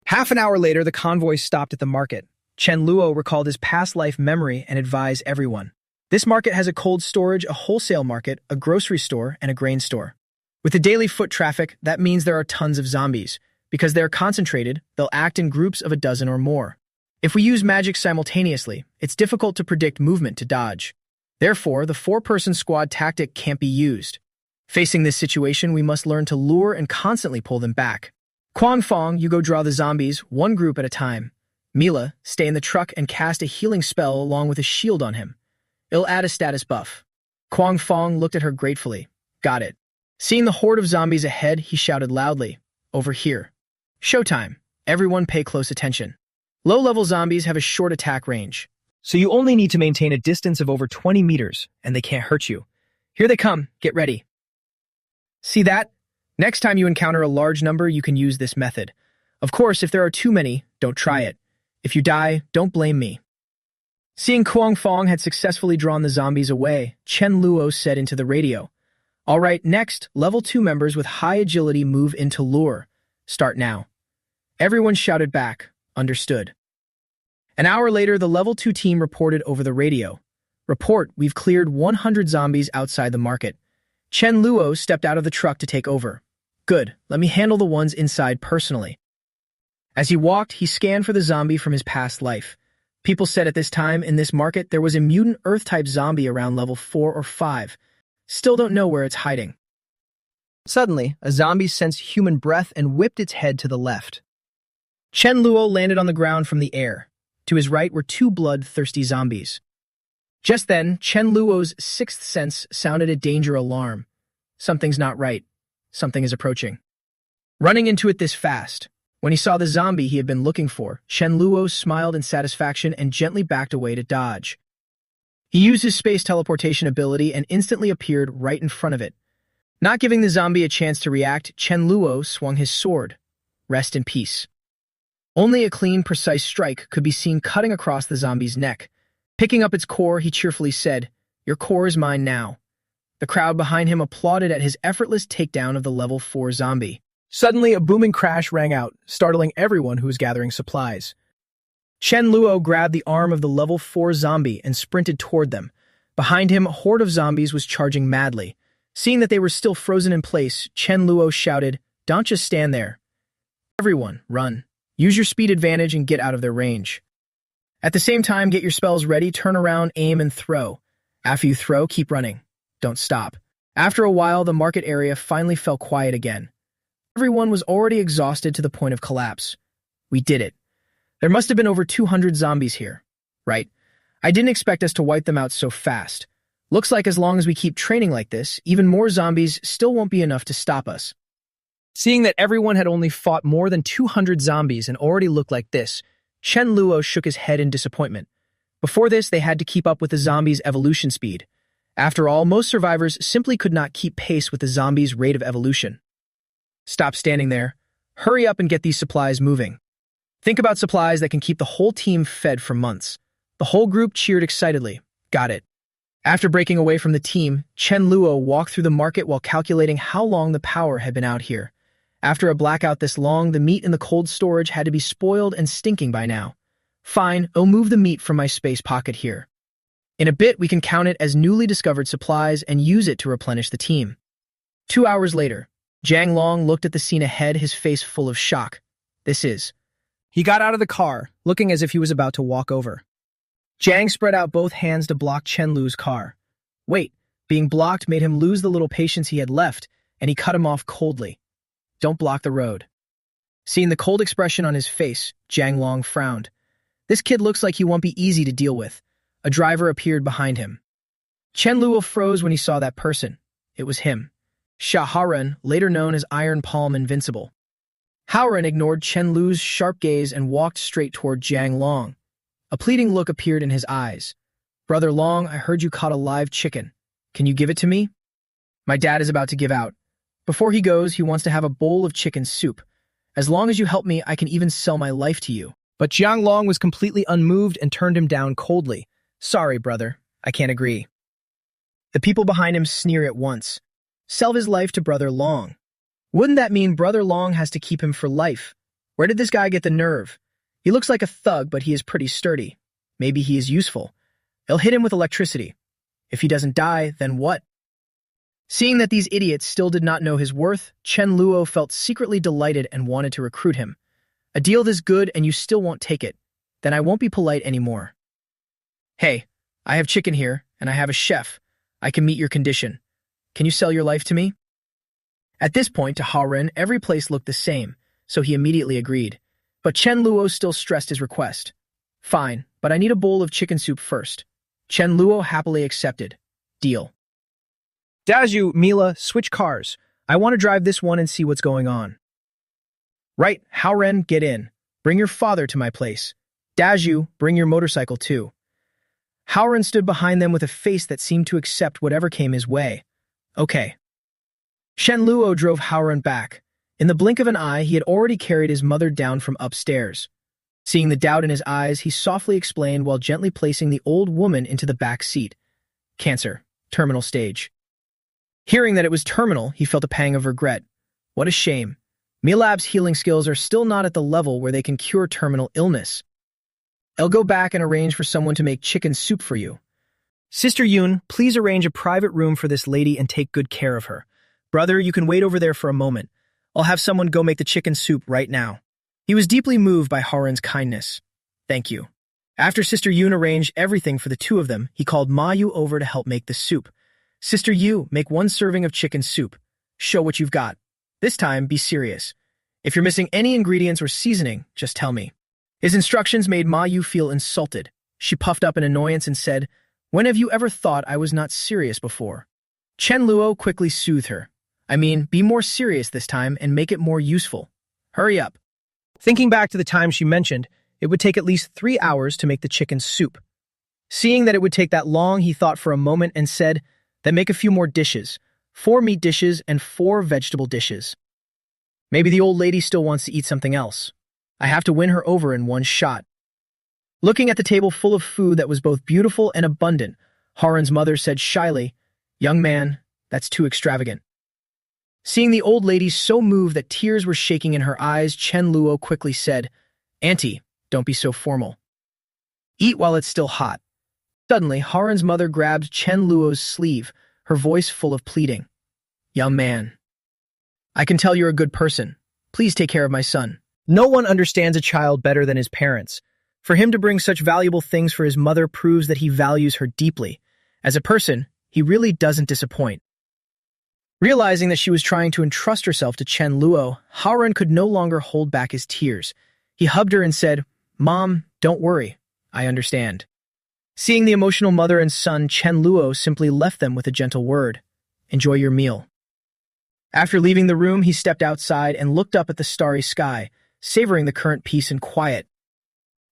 Half an hour later, the convoy stopped at the market. Chen Luo recalled his past life memory and advised everyone. This market has a cold storage, a wholesale market, a grocery store, and a grain store. With the daily foot traffic, that means there are tons of zombies. Because they are concentrated, they'll act in groups of a dozen or more. If we use magic simultaneously, it's difficult to predict movement to dodge. Therefore, the 4-person squad tactic can't be used. Facing this situation, we must learn to lure and constantly pull them back. Quang Fong, you go draw the zombies, 1 group at a time. Mila, stay in the truck and cast a healing spell along with a shield on him. It'll add a status buff. Quang Fong looked at her gratefully. Got it. Seeing the horde of zombies ahead, he shouted loudly, Over here. Showtime. Everyone pay close attention. Low-level zombies have a short attack range, so you only need to maintain a distance of over 20 meters, and they can't hurt you. Here they come. Get ready. See that? Next time you encounter a large number, you can use this method. Of course, if there are too many, don't try it. If you die, don't blame me. Seeing Quang Fong had successfully drawn the zombies away, Chen Luo said into the radio, All right, next, level 2 members with high agility move into lure. Start now. Everyone shouted back, understood. An hour later, the level 2 team reported over the radio. Report, we've cleared 100 zombies outside the market. Chen Luo stepped out of the truck to take over. Good, let me handle the ones inside personally. As he walked, he scanned for the zombie from his past life. People said at this time in this market there was a mutant Earth-type zombie around level 4 or 5. Still don't know where it's hiding. Suddenly, a zombie sensed human breath and whipped its head to the left. Chen Luo landed on the ground from the air. To his right were two bloodthirsty zombies. Just then, Chen Luo's sixth sense sounded a danger alarm. Something's not right. Something is approaching. Running into it this fast, when he saw the zombie he had been looking for, Chen Luo smiled in satisfaction and gently backed away to dodge. He used his space teleportation ability and instantly appeared right in front of it. Not giving the zombie a chance to react, Chen Luo swung his sword. Rest in peace. Only a clean, precise strike could be seen cutting across the zombie's neck. Picking up its core, he cheerfully said, "Your core is mine now." The crowd behind him applauded at his effortless takedown of the level 4 zombie. Suddenly, a booming crash rang out, startling everyone who was gathering supplies. Chen Luo grabbed the arm of the level 4 zombie and sprinted toward them. Behind him, a horde of zombies was charging madly. Seeing that they were still frozen in place, Chen Luo shouted, "Don't just stand there. Everyone, run. Use your speed advantage and get out of their range. At the same time, get your spells ready, turn around, aim, and throw. After you throw, keep running. Don't stop." After a while, the market area finally fell quiet again. Everyone was already exhausted to the point of collapse. We did it. There must have been over 200 zombies here. Right? I didn't expect us to wipe them out so fast. Looks like as long as we keep training like this, even more zombies still won't be enough to stop us. Seeing that everyone had only fought more than 200 zombies and already looked like this, Chen Luo shook his head in disappointment. Before this, they had to keep up with the zombies' evolution speed. After all, most survivors simply could not keep pace with the zombies' rate of evolution. Stop standing there. Hurry up and get these supplies moving. Think about supplies that can keep the whole team fed for months. The whole group cheered excitedly. Got it. After breaking away from the team, Chen Luo walked through the market while calculating how long the power had been out here. After a blackout this long, the meat in the cold storage had to be spoiled and stinking by now. Fine, I'll move the meat from my space pocket here. In a bit, we can count it as newly discovered supplies and use it to replenish the team. 2 hours later, Jiang Long looked at the scene ahead, his face full of shock. He got out of the car, looking as if he was about to walk over. Jiang spread out both hands to block Chen Lu's car. Wait, being blocked made him lose the little patience he had left, and he cut him off coldly. Don't block the road. Seeing the cold expression on his face, Jiang Long frowned. This kid looks like he won't be easy to deal with. A driver appeared behind him. Chen Luo froze when he saw that person. It was him. Xia Haoren, later known as Iron Palm Invincible. Haoren ignored Chen Lu's sharp gaze and walked straight toward Jiang Long. A pleading look appeared in his eyes. "Brother Long, I heard you caught a live chicken. Can you give it to me? My dad is about to give out. Before he goes, he wants to have a bowl of chicken soup. As long as you help me, I can even sell my life to you." But Jiang Long was completely unmoved and turned him down coldly. "Sorry, brother. I can't agree." The people behind him sneer at once. Sell his life to Brother Long. Wouldn't that mean Brother Long has to keep him for life? Where did this guy get the nerve? He looks like a thug, but he is pretty sturdy. Maybe he is useful. They'll hit him with electricity. If he doesn't die, then what? Seeing that these idiots still did not know his worth, Chen Luo felt secretly delighted and wanted to recruit him. A deal this good and you still won't take it. Then I won't be polite anymore. Hey, I have chicken here, and I have a chef. I can meet your condition. Can you sell your life to me? At this point, to Haoren, every place looked the same, so he immediately agreed. But Chen Luo still stressed his request. Fine, but I need a bowl of chicken soup first. Chen Luo happily accepted. Deal. Daju, Mila, switch cars. I want to drive this one and see what's going on. Right, Haoren, get in. Bring your father to my place. Daju, bring your motorcycle too. Haoren stood behind them with a face that seemed to accept whatever came his way. Okay. Chen Luo drove Haoren back. In the blink of an eye, he had already carried his mother down from upstairs. Seeing the doubt in his eyes, he softly explained while gently placing the old woman into the back seat. Cancer. Terminal stage. Hearing that it was terminal, he felt a pang of regret. What a shame. Milab's healing skills are still not at the level where they can cure terminal illness. I'll go back and arrange for someone to make chicken soup for you. Sister Yoon, please arrange a private room for this lady and take good care of her. Brother, you can wait over there for a moment. I'll have someone go make the chicken soup right now. He was deeply moved by Haren's kindness. Thank you. After Sister Yoon arranged everything for the two of them, he called Ma Yu over to help make the soup. Sister Yu, make 1 serving of chicken soup. Show what you've got. This time, be serious. If you're missing any ingredients or seasoning, just tell me. His instructions made Ma Yu feel insulted. She puffed up in annoyance and said, "When have you ever thought I was not serious before?" Chen Luo quickly soothed her. I mean, be more serious this time and make it more useful. Hurry up. Thinking back to the time she mentioned, it would take at least 3 hours to make the chicken soup. Seeing that it would take that long, he thought for a moment and said, "Then make a few more dishes. 4 meat dishes and 4 vegetable dishes." Maybe the old lady still wants to eat something else. I have to win her over in one shot. Looking at the table full of food that was both beautiful and abundant, Haren's mother said shyly, "Young man, that's too extravagant." Seeing the old lady so moved that tears were shaking in her eyes, Chen Luo quickly said, "Auntie, don't be so formal. Eat while it's still hot." Suddenly, Haren's mother grabbed Chen Luo's sleeve, her voice full of pleading. "Young man, I can tell you're a good person. Please take care of my son." No one understands a child better than his parents. For him to bring such valuable things for his mother proves that he values her deeply. As a person, he really doesn't disappoint. Realizing that she was trying to entrust herself to Chen Luo, Haren could no longer hold back his tears. He hugged her and said, "Mom, don't worry. I understand." Seeing the emotional mother and son, Chen Luo simply left them with a gentle word, "Enjoy your meal." After leaving the room, he stepped outside and looked up at the starry sky, savoring the current peace and quiet.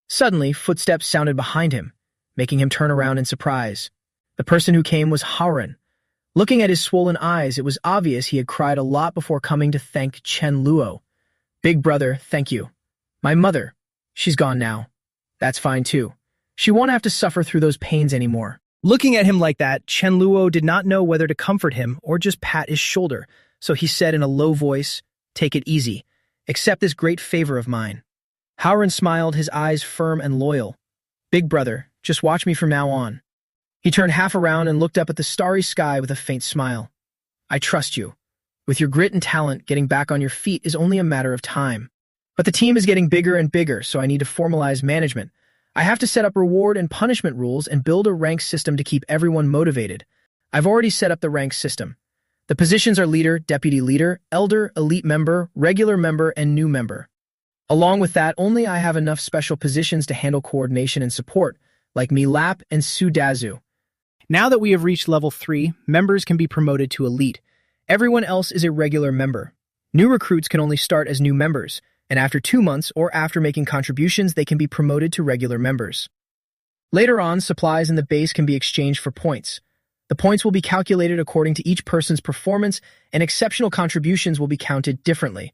Suddenly, footsteps sounded behind him, making him turn around in surprise. The person who came was Haren. Looking at his swollen eyes, it was obvious he had cried a lot before coming to thank Chen Luo. "Big brother, thank you. My mother, she's gone now. That's fine too. She won't have to suffer through those pains anymore." Looking at him like that, Chen Luo did not know whether to comfort him or just pat his shoulder, so he said in a low voice, "Take it easy. Accept this great favor of mine." Haren smiled, his eyes firm and loyal. "Big brother, just watch me from now on." He turned half around and looked up at the starry sky with a faint smile. "I trust you. With your grit and talent, getting back on your feet is only a matter of time. But the team is getting bigger and bigger, so I need to formalize management. I have to set up reward and punishment rules and build a rank system to keep everyone motivated. I've already set up the rank system. The positions are leader, deputy leader, elder, elite member, regular member, and new member. Along with that, only I have enough special positions to handle coordination and support, like Mi Lap and Su Dazu. Now that we have reached level 3, members can be promoted to elite. Everyone else is a regular member. New recruits can only start as new members, and after 2 months or after making contributions, they can be promoted to regular members. Later on, supplies in the base can be exchanged for points. The points will be calculated according to each person's performance, and exceptional contributions will be counted differently.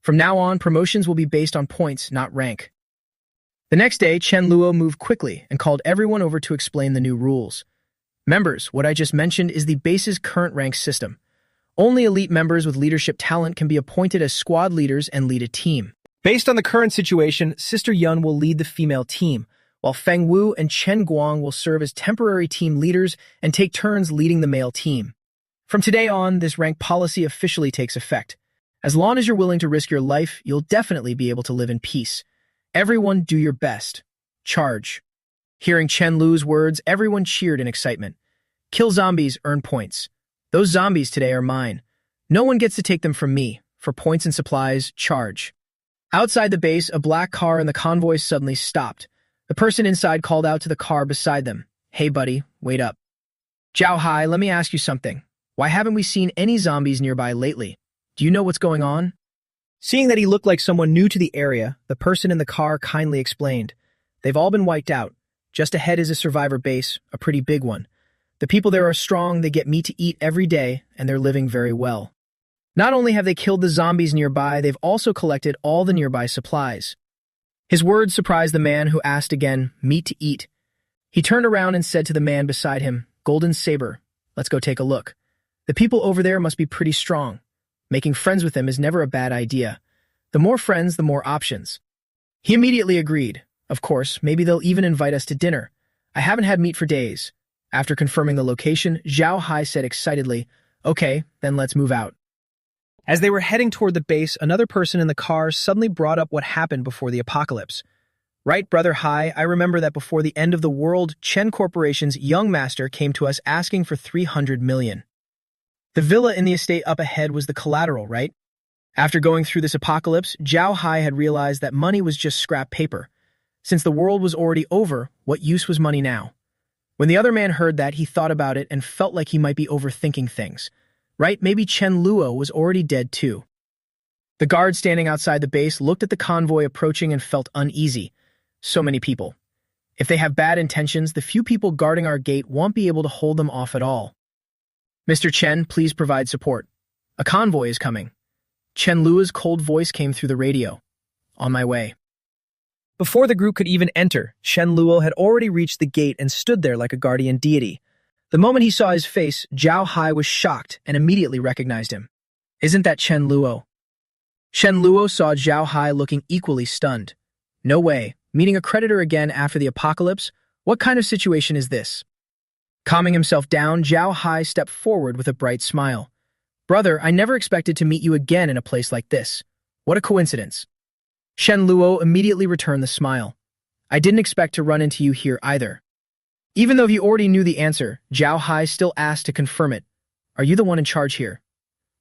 From now on, promotions will be based on points, not rank. The next day, Chen Luo moved quickly and called everyone over to explain the new rules. Members, what I just mentioned is the base's current rank system. Only elite members with leadership talent can be appointed as squad leaders and lead a team. Based on the current situation, Sister Yun will lead the female team, while Feng Wu and Chen Guang will serve as temporary team leaders and take turns leading the male team. From today on, this rank policy officially takes effect. As long as you're willing to risk your life, you'll definitely be able to live in peace. Everyone do your best. Charge. Hearing Chen Lu's words, everyone cheered in excitement. Kill zombies, earn points. Those zombies today are mine. No one gets to take them from me. For points and supplies, charge. Outside the base, a black car and the convoy suddenly stopped. The person inside called out to the car beside them. "Hey buddy, wait up. Zhao Hai, let me ask you something. Why haven't we seen any zombies nearby lately? Do you know what's going on?" Seeing that he looked like someone new to the area, the person in the car kindly explained. "They've all been wiped out. Just ahead is a survivor base, a pretty big one. The people there are strong, they get meat to eat every day, and they're living very well. Not only have they killed the zombies nearby, they've also collected all the nearby supplies." His words surprised the man, who asked again, "Meat to eat?" He turned around and said to the man beside him, "Golden Saber, let's go take a look. The people over there must be pretty strong. Making friends with them is never a bad idea. The more friends, the more options." He immediately agreed. "Of course, maybe they'll even invite us to dinner. I haven't had meat for days." After confirming the location, Zhao Hai said excitedly, "Okay, then let's move out." As they were heading toward the base, another person in the car suddenly brought up what happened before the apocalypse. Right, Brother Hai, I remember that before the end of the world, Chen Corporation's young master came to us asking for 300 million. The villa in the estate up ahead was the collateral, right? After going through this apocalypse, Zhao Hai had realized that money was just scrap paper. Since the world was already over, what use was money now? When the other man heard that, he thought about it and felt like he might be overthinking things. Right, maybe Chen Luo was already dead too. The guard standing outside the base looked at the convoy approaching and felt uneasy. So many people. If they have bad intentions, the few people guarding our gate won't be able to hold them off at all. Mr. Chen, please provide support. A convoy is coming. Chen Luo's cold voice came through the radio. On my way. Before the group could even enter, Chen Luo had already reached the gate and stood there like a guardian deity. The moment he saw his face, Zhao Hai was shocked and immediately recognized him. Isn't that Chen Luo? Chen Luo saw Zhao Hai looking equally stunned. No way. Meeting a creditor again after the apocalypse? What kind of situation is this? Calming himself down, Zhao Hai stepped forward with a bright smile. Brother, I never expected to meet you again in a place like this. What a coincidence. Chen Luo immediately returned the smile. I didn't expect to run into you here either. Even though he already knew the answer, Zhao Hai still asked to confirm it. Are you the one in charge here?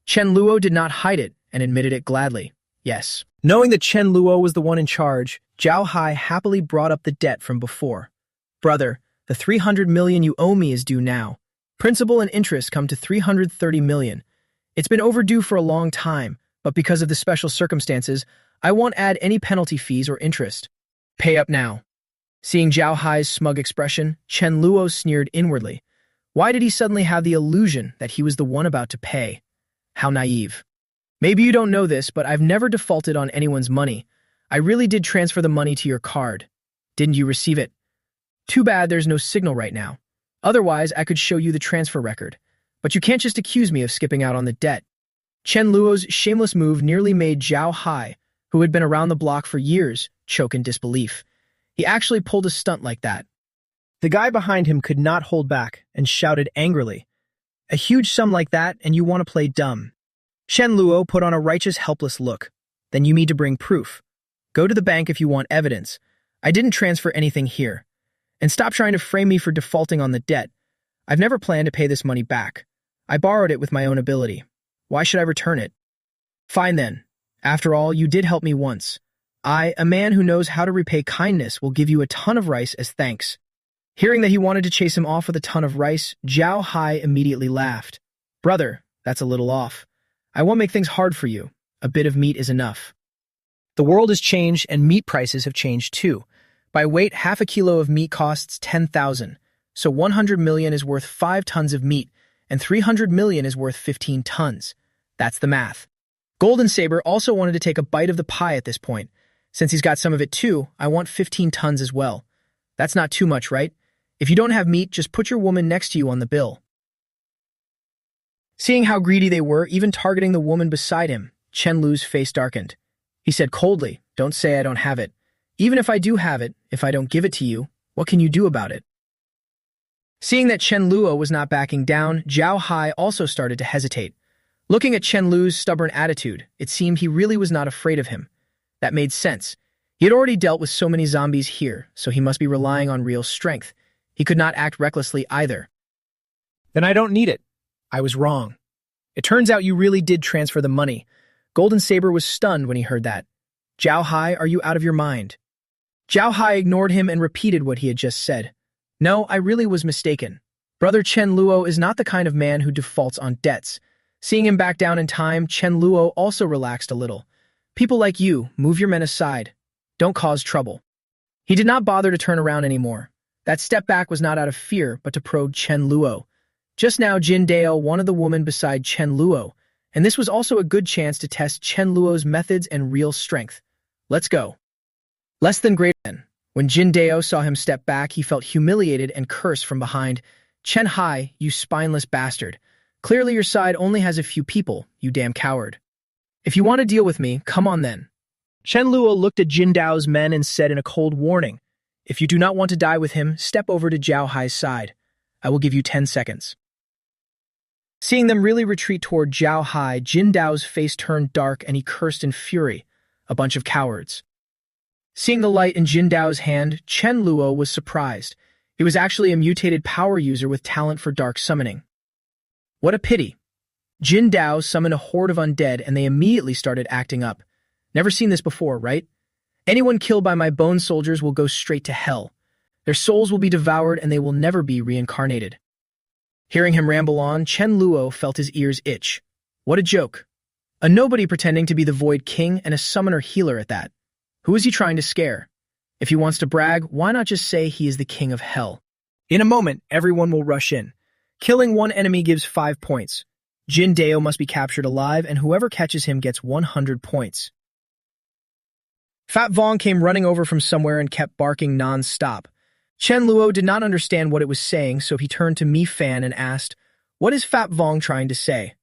Chen Luo did not hide it and admitted it gladly. Yes. Knowing that Chen Luo was the one in charge, Zhao Hai happily brought up the debt from before. Brother, the 300 million you owe me is due now. Principal and interest come to 330 million. It's been overdue for a long time, but because of the special circumstances, I won't add any penalty fees or interest. Pay up now. Seeing Zhao Hai's smug expression, Chen Luo sneered inwardly. Why did he suddenly have the illusion that he was the one about to pay? How naive. Maybe you don't know this, but I've never defaulted on anyone's money. I really did transfer the money to your card. Didn't you receive it? Too bad there's no signal right now. Otherwise, I could show you the transfer record. But you can't just accuse me of skipping out on the debt. Chen Luo's shameless move nearly made Zhao Hai, who had been around the block for years, choke in disbelief. He actually pulled a stunt like that. The guy behind him could not hold back and shouted angrily, "A huge sum like that, and you want to play dumb." Chen Luo put on a righteous, helpless look. Then you need to bring proof. Go to the bank if you want evidence. I didn't transfer anything here. And stop trying to frame me for defaulting on the debt. I've never planned to pay this money back. I borrowed it with my own ability. Why should I return it? Fine then. After all, you did help me once. I, a man who knows how to repay kindness, will give you a ton of rice as thanks. Hearing that he wanted to chase him off with a ton of rice, Zhao Hai immediately laughed. Brother, that's a little off. I won't make things hard for you. A bit of meat is enough. The world has changed and meat prices have changed too. By weight, half a kilo of meat costs 10,000. So 100 million is worth 5 tons of meat, and 300 million is worth 15 tons. That's the math. Golden Saber also wanted to take a bite of the pie at this point. Since he's got some of it too, I want 15 tons as well. That's not too much, right? If you don't have meat, just put your woman next to you on the bill. Seeing how greedy they were, even targeting the woman beside him, Chen Lu's face darkened. He said coldly, "Don't say I don't have it. Even if I do have it, if I don't give it to you, what can you do about it?" Seeing that Chen Luo was not backing down, Zhao Hai also started to hesitate. Looking at Chen Lu's stubborn attitude, it seemed he really was not afraid of him. That made sense. He had already dealt with so many zombies here, so he must be relying on real strength. He could not act recklessly either. Then I don't need it. I was wrong. It turns out you really did transfer the money. Golden Saber was stunned when he heard that. Zhao Hai, are you out of your mind? Zhao Hai ignored him and repeated what he had just said. No, I really was mistaken. Brother Chen Luo is not the kind of man who defaults on debts. Seeing him back down in time, Chen Luo also relaxed a little. People like you, move your men aside. Don't cause trouble. He did not bother to turn around anymore. That step back was not out of fear, but to probe Chen Luo. Just now, Jin Dao wanted the woman beside Chen Luo, and this was also a good chance to test Chen Luo's methods and real strength. Let's go. Less than great then. When Jin Dao saw him step back, he felt humiliated and cursed from behind. Chen Hai, you spineless bastard. Clearly your side only has a few people, you damn coward. If you want to deal with me, come on then. Chen Luo looked at Jin Dao's men and said in a cold warning, if you do not want to die with him, step over to Zhao Hai's side. I will give you 10 seconds. Seeing them really retreat toward Zhao Hai, Jin Dao's face turned dark and he cursed in fury. A bunch of cowards. Seeing the light in Jin Dao's hand, Chen Luo was surprised. He was actually a mutated power user with talent for dark summoning. What a pity. Jin Dao summoned a horde of undead and they immediately started acting up. Never seen this before, right? Anyone killed by my bone soldiers will go straight to hell. Their souls will be devoured and they will never be reincarnated. Hearing him ramble on, Chen Luo felt his ears itch. What a joke. A nobody pretending to be the Void King and a summoner healer at that. Who is he trying to scare? If he wants to brag, why not just say he is the king of hell? In a moment, everyone will rush in. Killing one enemy gives 5 points. Jin Dao must be captured alive, and whoever catches him gets 100 points. Fat Vong came running over from somewhere and kept barking non-stop. Chen Luo did not understand what it was saying, so he turned to Mi Fan and asked, "What is Fat Vong trying to say?"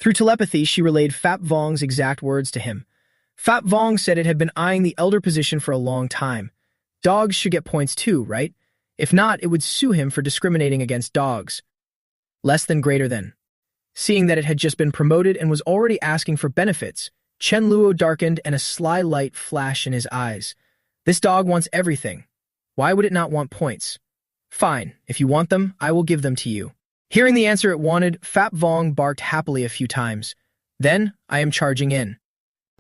Through telepathy, she relayed Fat Vong's exact words to him. Fat Vong said it had been eyeing the elder position for a long time. Dogs should get points too, right? If not, it would sue him for discriminating against dogs. Less than greater than. Seeing that it had just been promoted and was already asking for benefits, Chen Luo darkened and a sly light flashed in his eyes. This dog wants everything. Why would it not want points? Fine, if you want them, I will give them to you. Hearing the answer it wanted, Fat Vong barked happily a few times. Then, I am charging in.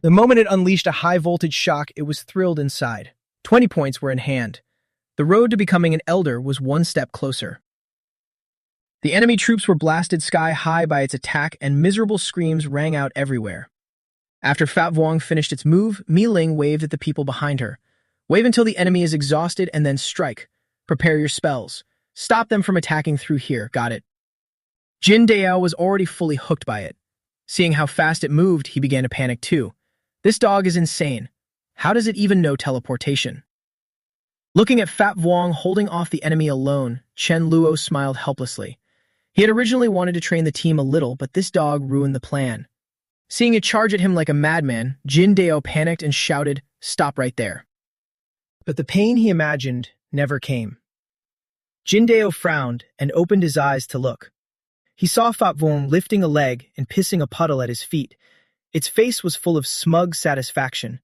The moment it unleashed a high-voltage shock, it was thrilled inside. 20 points were in hand. The road to becoming an elder was one step closer. The enemy troops were blasted sky-high by its attack, and miserable screams rang out everywhere. After Fat Vong finished its move, Mi Ling waved at the people behind her. Wave until the enemy is exhausted and then strike. Prepare your spells. Stop them from attacking through here, got it? Jin Dao was already fully hooked by it. Seeing how fast it moved, he began to panic too. This dog is insane. How does it even know teleportation? Looking at Fat Vong holding off the enemy alone, Chen Luo smiled helplessly. He had originally wanted to train the team a little, but this dog ruined the plan. Seeing it charge at him like a madman, Jin Dao panicked and shouted, "Stop right there." But the pain he imagined never came. Jin Dao frowned and opened his eyes to look. He saw Fat Vong lifting a leg and pissing a puddle at his feet. Its face was full of smug satisfaction.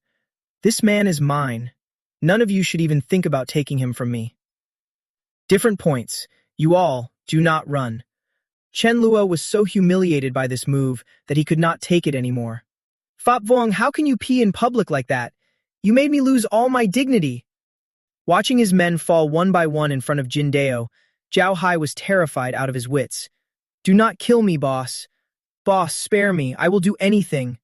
This man is mine. None of you should even think about taking him from me. Different points. You all do not run. Chen Luo was so humiliated by this move that he could not take it anymore. Fat Vong, how can you pee in public like that? You made me lose all my dignity. Watching his men fall one by one in front of Jin Dao, Zhao Hai was terrified out of his wits. Do not kill me, boss. Boss, spare me. I will do anything.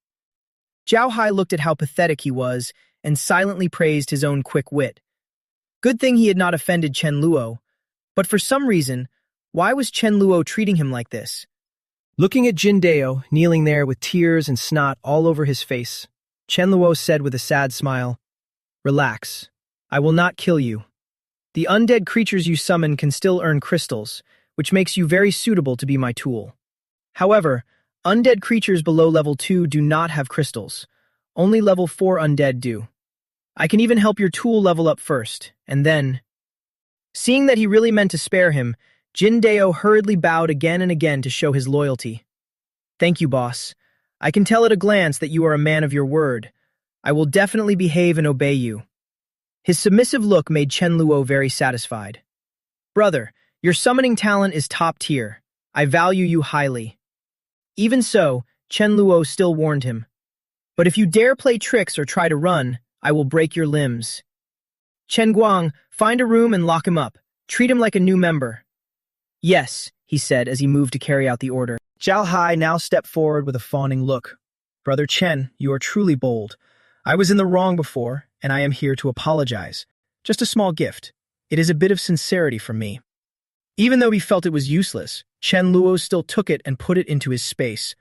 Zhao Hai looked at how pathetic he was and silently praised his own quick wit. Good thing he had not offended Chen Luo. But for some reason, why was Chen Luo treating him like this? Looking at Jin Dao, kneeling there with tears and snot all over his face, Chen Luo said with a sad smile, "Relax. I will not kill you. The undead creatures you summon can still earn crystals, which makes you very suitable to be my tool. However, undead creatures below level 2 do not have crystals. Only level 4 undead do. I can even help your tool level up first, and then..." Seeing that he really meant to spare him, Jin Dao hurriedly bowed again and again to show his loyalty. "Thank you, boss. I can tell at a glance that you are a man of your word. I will definitely behave and obey you." His submissive look made Chen Luo very satisfied. "Brother, your summoning talent is top tier. I value you highly." Even so, Chen Luo still warned him. "But if you dare play tricks or try to run, I will break your limbs. Chen Guang, find a room and lock him up. Treat him like a new member." "Yes," he said as he moved to carry out the order. Zhao Hai now stepped forward with a fawning look. "Brother Chen, you are truly bold. I was in the wrong before, and I am here to apologize. Just a small gift. It is a bit of sincerity from me." Even though he felt it was useless, Chen Luo still took it and put it into his space.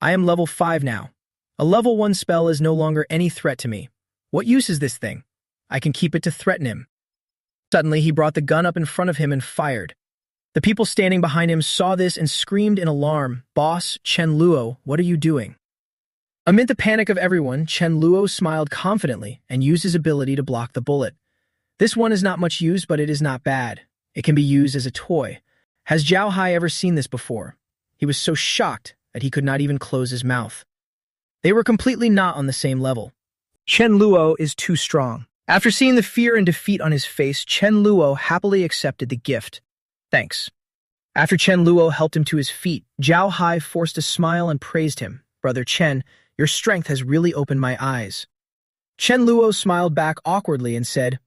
"I am level 5 now. A level 1 spell is no longer any threat to me. What use is this thing? I can keep it to threaten him." Suddenly, he brought the gun up in front of him and fired. The people standing behind him saw this and screamed in alarm, "Boss, Chen Luo, what are you doing?" Amid the panic of everyone, Chen Luo smiled confidently and used his ability to block the bullet. This one is not much used, but it is not bad. It can be used as a toy. Has Zhao Hai ever seen this before? He was so shocked that he could not even close his mouth. They were completely not on the same level. Chen Luo is too strong. After seeing the fear and defeat on his face, Chen Luo happily accepted the gift. Thanks. After Chen Luo helped him to his feet, Zhao Hai forced a smile and praised him. Brother Chen, your strength has really opened my eyes. Chen Luo smiled back awkwardly and said,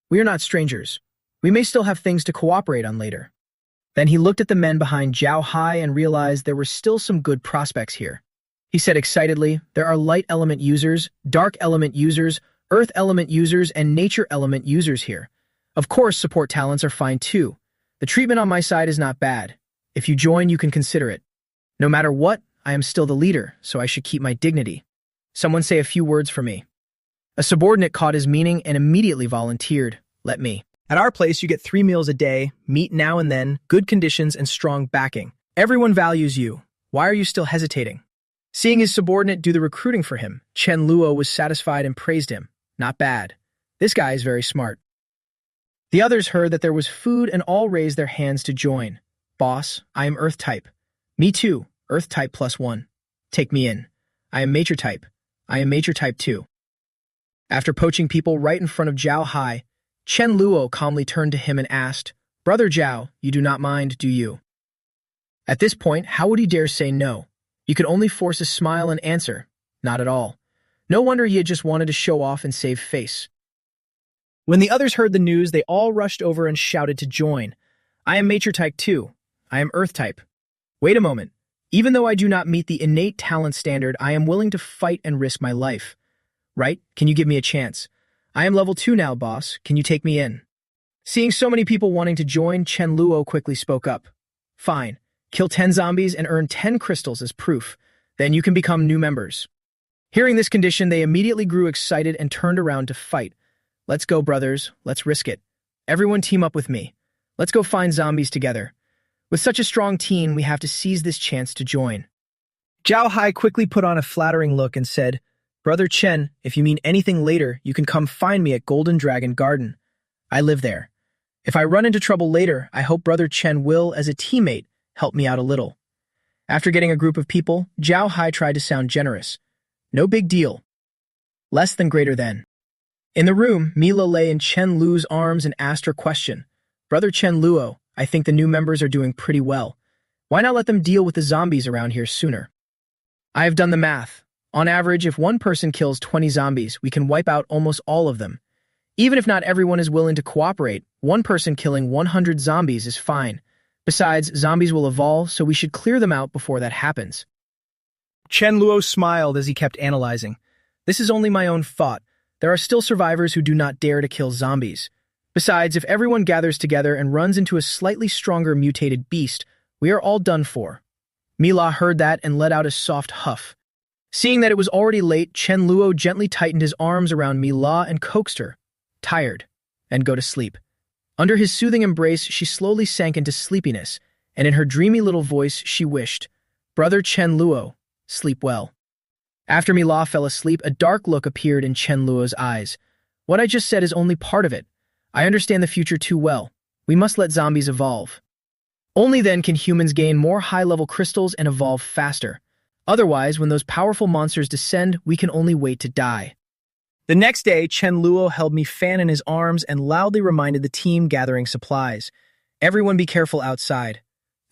We are not strangers. We may still have things to cooperate on later. Then he looked at the men behind Zhao Hai and realized there were still some good prospects here. He said excitedly, There are light element users, dark element users, earth element users, and nature element users here. Of course, support talents are fine too. The treatment on my side is not bad. If you join, you can consider it. No matter what, I am still the leader, so I should keep my dignity. Someone say a few words for me. A subordinate caught his meaning and immediately volunteered. Let me. At our place, you get 3 meals a day, meat now and then, good conditions, and strong backing. Everyone values you. Why are you still hesitating? Seeing his subordinate do the recruiting for him, Chen Luo was satisfied and praised him. Not bad. This guy is very smart. The others heard that there was food and all raised their hands to join. Boss, I am Earth type. Me too, Earth type +1. Take me in. I am Major type. I am Major type 2. After poaching people right in front of Zhao Hai, Chen Luo calmly turned to him and asked, Brother Zhao, you do not mind, do you? At this point, how would he dare say no? You could only force a smile and answer, not at all. No wonder he had just wanted to show off and save face. When the others heard the news, they all rushed over and shouted to join. I am Major type 2. I am Earth type. Wait a moment. Even though I do not meet the innate talent standard, I am willing to fight and risk my life. Right? Can you give me a chance? I am level 2 now, boss. Can you take me in? Seeing so many people wanting to join, Chen Luo quickly spoke up. Fine. Kill 10 zombies and earn 10 crystals as proof. Then you can become new members. Hearing this condition, they immediately grew excited and turned around to fight. Let's go, brothers. Let's risk it. Everyone team up with me. Let's go find zombies together. With such a strong team, we have to seize this chance to join. Zhao Hai quickly put on a flattering look and said, Brother Chen, if you mean anything later, you can come find me at Golden Dragon Garden. I live there. If I run into trouble later, I hope Brother Chen will, as a teammate, help me out a little. After getting a group of people, Zhao Hai tried to sound generous. No big deal. Less than greater than. In the room, Mila lay in Chen Luo's arms and asked her question. Brother Chen Luo, I think the new members are doing pretty well. Why not let them deal with the zombies around here sooner? I have done the math. On average, if one person kills 20 zombies, we can wipe out almost all of them. Even if not everyone is willing to cooperate, one person killing 100 zombies is fine. Besides, zombies will evolve, so we should clear them out before that happens. Chen Luo smiled as he kept analyzing. This is only my own thought. There are still survivors who do not dare to kill zombies. Besides, if everyone gathers together and runs into a slightly stronger mutated beast, we are all done for. Mila heard that and let out a soft huff. Seeing that it was already late, Chen Luo gently tightened his arms around Mila and coaxed her, tired, and go to sleep. Under his soothing embrace, she slowly sank into sleepiness, and in her dreamy little voice, she wished, Brother Chen Luo, sleep well. After Mila fell asleep, a dark look appeared in Chen Luo's eyes. What I just said is only part of it. I understand the future too well. We must let zombies evolve. Only then can humans gain more high-level crystals and evolve faster. Otherwise, when those powerful monsters descend, we can only wait to die. The next day, Chen Luo held Mi Fan in his arms and loudly reminded the team gathering supplies. Everyone be careful outside.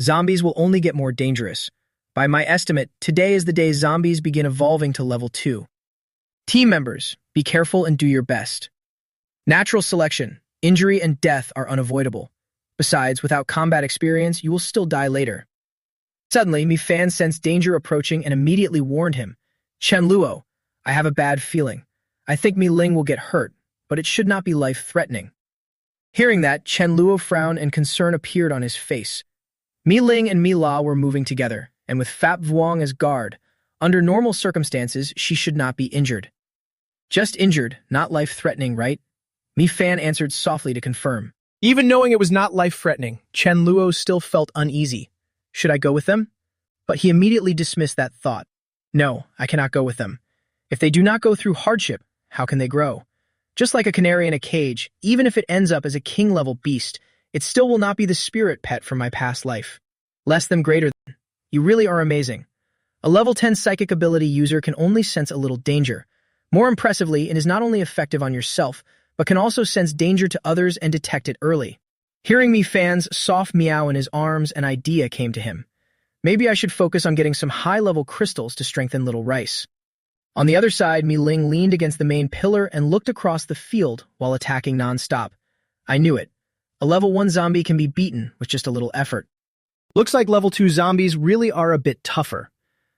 Zombies will only get more dangerous. By my estimate, today is the day zombies begin evolving to level 2. Team members, be careful and do your best. Natural selection, injury and death are unavoidable. Besides, without combat experience, you will still die later. Suddenly, Mi Fan sensed danger approaching and immediately warned him. Chen Luo, I have a bad feeling. I think Mi Ling will get hurt, but it should not be life-threatening. Hearing that, Chen Luo frowned and concern appeared on his face. Mi Ling and Mi La were moving together, and with Fap Vuong as guard, under normal circumstances, she should not be injured. Just injured, not life-threatening, right? Mi Fan answered softly to confirm. Even knowing it was not life-threatening, Chen Luo still felt uneasy. Should I go with them? But he immediately dismissed that thought. No, I cannot go with them. If they do not go through hardship, how can they grow? Just like a canary in a cage, even if it ends up as a king-level beast, it still will not be the spirit pet from my past life. Less than greater than. You really are amazing. A level 10 psychic ability user can only sense a little danger. More impressively, it is not only effective on yourself, but can also sense danger to others and detect it early. Hearing Mi Fan's soft meow in his arms, an idea came to him. Maybe I should focus on getting some high-level crystals to strengthen Little Rice. On the other side, Mi Ling leaned against the main pillar and looked across the field while attacking non-stop. I knew it. A level 1 zombie can be beaten with just a little effort. Looks like level 2 zombies really are a bit tougher.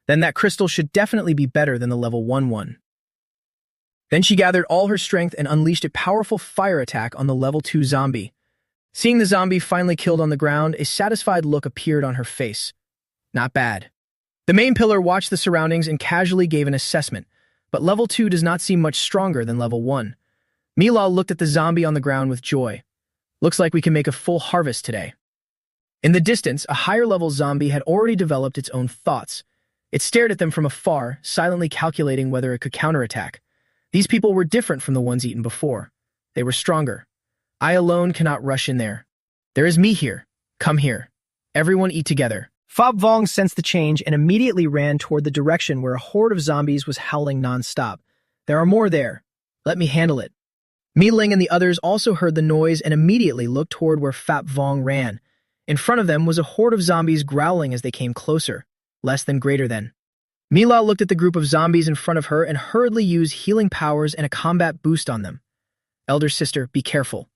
Then that crystal should definitely be better than the level 1 one. Then she gathered all her strength and unleashed a powerful fire attack on the level 2 zombie. Seeing the zombie finally killed on the ground, a satisfied look appeared on her face. Not bad. The main pillar watched the surroundings and casually gave an assessment, but level 2 does not seem much stronger than level 1. Mila looked at the zombie on the ground with joy. Looks like we can make a full harvest today. In the distance, a higher-level zombie had already developed its own thoughts. It stared at them from afar, silently calculating whether it could counterattack. These people were different from the ones eaten before. They were stronger. I alone cannot rush in there. There is me here. Come here. Everyone eat together. Fob Vong sensed the change and immediately ran toward the direction where a horde of zombies was howling non-stop. There are more there. Let me handle it. Mi Ling and the others also heard the noise and immediately looked toward where Fap Vong ran. In front of them was a horde of zombies growling as they came closer. Less than greater than. Mila looked at the group of zombies in front of her and hurriedly used healing powers and a combat boost on them. Elder sister, be careful.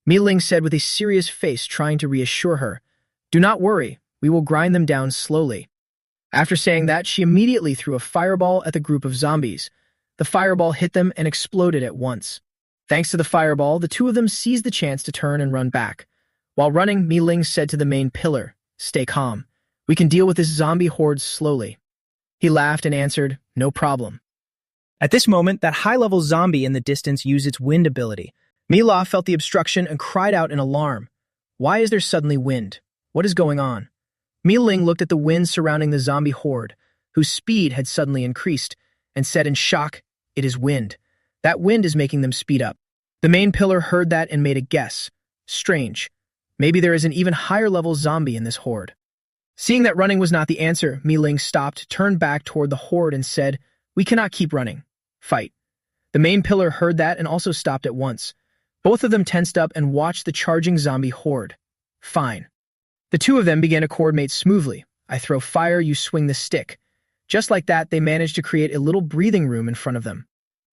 Mi Ling said with a serious face, trying to reassure her. Do not worry, we will grind them down slowly. After saying that, she immediately threw a fireball at the group of zombies. The fireball hit them and exploded at once. Thanks to the fireball, the two of them seized the chance to turn and run back. While running, Mi Ling said to the main pillar, Stay calm. We can deal with this zombie horde slowly. He laughed and answered, No problem. At this moment, that high-level zombie in the distance used its wind ability. Mila felt the obstruction and cried out in alarm. Why is there suddenly wind? What is going on? Mi Ling looked at the wind surrounding the zombie horde, whose speed had suddenly increased, and said in shock, It is wind. That wind is making them speed up. The main pillar heard that and made a guess. Strange. Maybe there is an even higher-level zombie in this horde. Seeing that running was not the answer, Mi Ling stopped, turned back toward the horde and said, We cannot keep running. Fight. The main pillar heard that and also stopped at once. Both of them tensed up and watched the charging zombie horde. Fine. The two of them began to coordinate smoothly. I throw fire, you swing the stick. Just like that, they managed to create a little breathing room in front of them.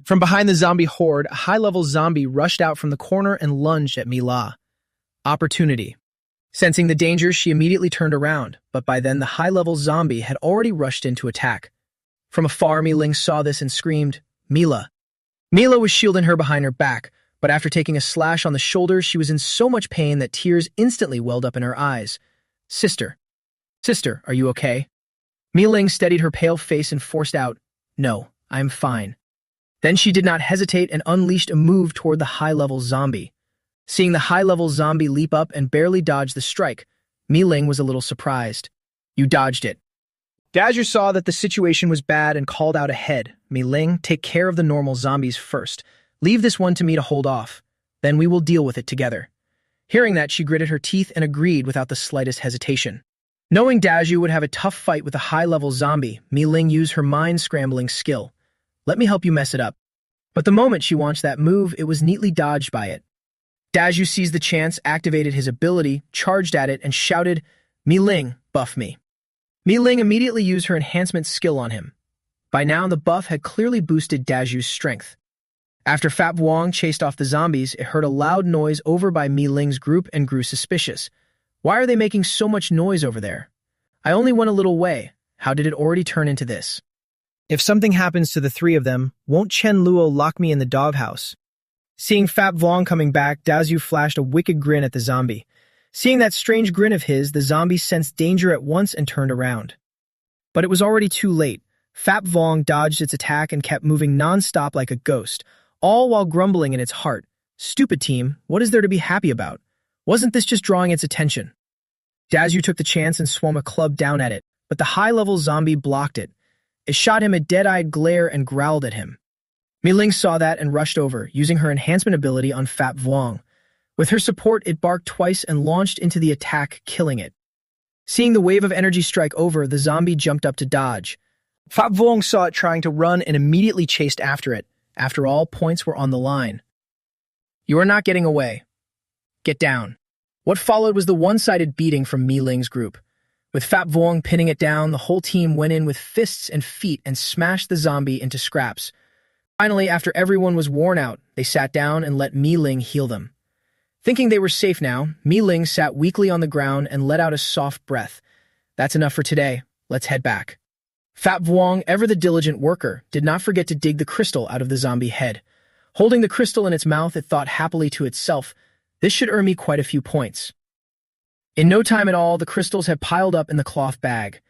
From behind the zombie horde, a high-level zombie rushed out from the corner and lunged at Mila. Opportunity. Sensing the danger, she immediately turned around, but by then the high-level zombie had already rushed in to attack. From afar, Mi Ling saw this and screamed, Mila. Mila was shielding her behind her back, but after taking a slash on the shoulder, she was in so much pain that tears instantly welled up in her eyes. Sister. Sister, are you okay? Mi Ling steadied her pale face and forced out, No, I am fine. Then she did not hesitate and unleashed a move toward the high-level zombie. Seeing the high-level zombie leap up and barely dodge the strike, Mi Ling was a little surprised. You dodged it. Dazhu saw that the situation was bad and called out ahead. Mi Ling, take care of the normal zombies first. Leave this one to me to hold off. Then we will deal with it together. Hearing that, she gritted her teeth and agreed without the slightest hesitation. Knowing Dazhu would have a tough fight with a high-level zombie, Mi Ling used her mind-scrambling skill. Let me help you mess it up. But the moment she launched that move, it was neatly dodged by it. Dazhu seized the chance, activated his ability, charged at it, and shouted, Mi Ling, buff me. Mi Ling immediately used her enhancement skill on him. By now, the buff had clearly boosted Dazhu's strength. After Fap Wong chased off the zombies, it heard a loud noise over by Mi Ling's group and grew suspicious. Why are they making so much noise over there? I only went a little way. How did it already turn into this? If something happens to the three of them, won't Chen Luo lock me in the doghouse? Seeing Fap Vong coming back, Dazhu flashed a wicked grin at the zombie. Seeing that strange grin of his, the zombie sensed danger at once and turned around. But it was already too late. Fap Vong dodged its attack and kept moving non-stop like a ghost, all while grumbling in its heart. Stupid team, what is there to be happy about? Wasn't this just drawing its attention? Dazhu took the chance and swung a club down at it, but the high-level zombie blocked it. It shot him a dead-eyed glare and growled at him. Mi Ling saw that and rushed over, using her enhancement ability on Fap Vuong. With her support, it barked twice and launched into the attack, killing it. Seeing the wave of energy strike over, the zombie jumped up to dodge. Fat Vuong saw it trying to run and immediately chased after it. After all, points were on the line. You are not getting away. Get down. What followed was the one-sided beating from Mi Ling's group. With Fat Vuong pinning it down, the whole team went in with fists and feet and smashed the zombie into scraps. Finally, after everyone was worn out, they sat down and let Mi Ling heal them. Thinking they were safe now, Mi Ling sat weakly on the ground and let out a soft breath. That's enough for today. Let's head back. Fat Vuong, ever the diligent worker, did not forget to dig the crystal out of the zombie head. Holding the crystal in its mouth, it thought happily to itself, "This should earn me quite a few points." In no time at all, the crystals had piled up in the cloth bag.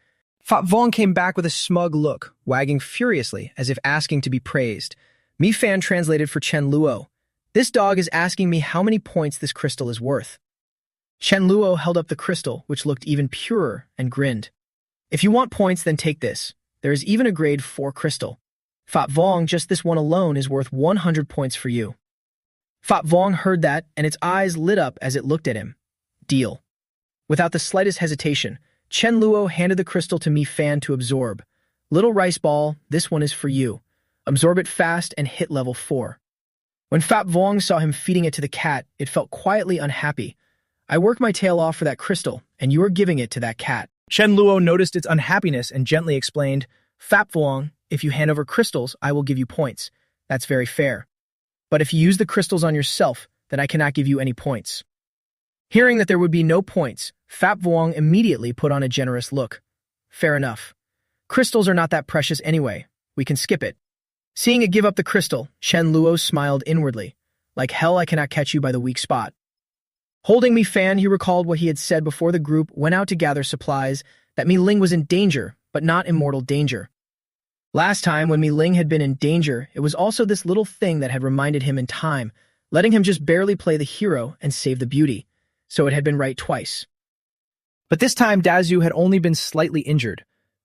Fat Vuong came back with a smug look, wagging furiously, as if asking to be praised. Mi Fan translated for Chen Luo. "This dog is asking me how many points this crystal is worth." Chen Luo held up the crystal, which looked even purer, and grinned. "If you want points, then take this. There is even a grade 4 crystal. Fat Vuong, just this one alone is worth 100 points for you." Fat Vuong heard that, and its eyes lit up as it looked at him. Deal. Without the slightest hesitation, Chen Luo handed the crystal to Mi Fan to absorb. "Little rice ball, this one is for you. Absorb it fast and hit level 4. When Fat Vuong saw him feeding it to the cat, it felt quietly unhappy. "I worked my tail off for that crystal, and you are giving it to that cat." Chen Luo noticed its unhappiness and gently explained, "Fat Vuong, if you hand over crystals, I will give you points. That's very fair. But if you use the crystals on yourself, then I cannot give you any points." Hearing that there would be no points, Fat Vuong immediately put on a generous look. "Fair enough. Crystals are not that precious anyway. We can skip it." Seeing it give up the crystal, Chen Luo smiled inwardly. "Like hell I cannot catch you by the weak spot." Holding Mi Fan, he recalled what he had said before the group went out to gather supplies, that Mi Ling was in danger, but not immortal danger. Last time, when Mi Ling had been in danger, it was also this little thing that had reminded him in time, letting him just barely play the hero and save the beauty. So it had been right twice. But this time, Dazu had only been slightly injured.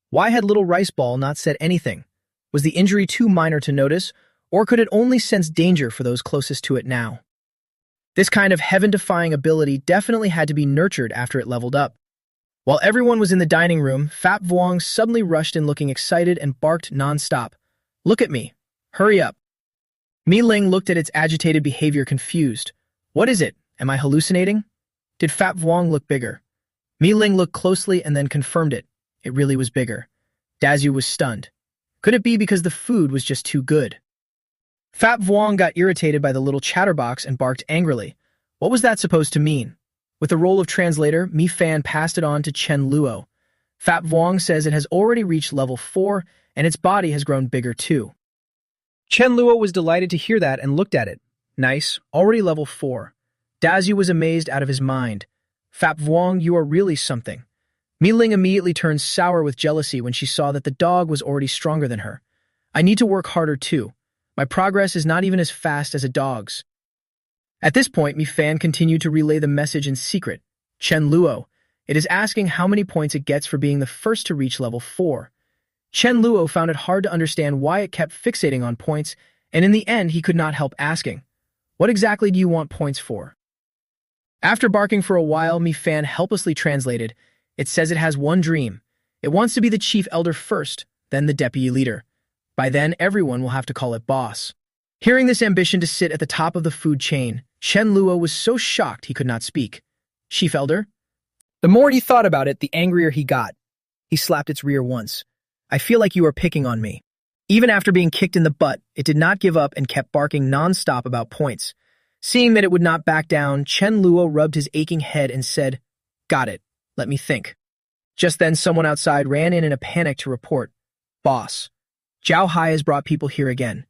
Why had little Rice Ball not said anything? Was the injury too minor to notice, or could it only sense danger for those closest to it now? This kind of heaven-defying ability definitely had to be nurtured after it leveled up. While everyone was in the dining room, Fat Vuong suddenly rushed in looking excited and barked non-stop. "Look at me. Hurry up." Mi Ling looked at its agitated behavior confused. "What is it? Am I hallucinating?" Did Fat Vuong look bigger? Mi Ling looked closely and then confirmed it. It really was bigger. Dazu was stunned. Could it be because the food was just too good? Fat Vuong got irritated by the little chatterbox and barked angrily. What was that supposed to mean? With the role of translator, Mi Fan passed it on to Chen Luo. Fat Vuong says it has already reached level 4, and its body has grown bigger too. Chen Luo was delighted to hear that and looked at it. Nice, already level 4. Dazu was amazed out of his mind. Fat Vuong, you are really something. Mi Ling immediately turned sour with jealousy when she saw that the dog was already stronger than her. I need to work harder too. My progress is not even as fast as a dog's. At this point, Mi Fan continued to relay the message in secret. Chen Luo, it is asking how many points it gets for being the first to reach level 4. Chen Luo found it hard to understand why it kept fixating on points, and in the end he could not help asking, "What exactly do you want points for?" After barking for a while, Mi Fan helplessly translated, "It says it has one dream. It wants to be the chief elder first, then the deputy leader. By then, everyone will have to call it boss." Hearing this ambition to sit at the top of the food chain, Chen Luo was so shocked he could not speak. "Chief elder?" The more he thought about it, the angrier he got. He slapped its rear once. "I feel like you are picking on me." Even after being kicked in the butt, it did not give up and kept barking non-stop about points. Seeing that it would not back down, Chen Luo rubbed his aching head and said, "Got it. Let me think." Just then, someone outside ran in a panic to report, "Boss, Zhao Hai has brought people here again.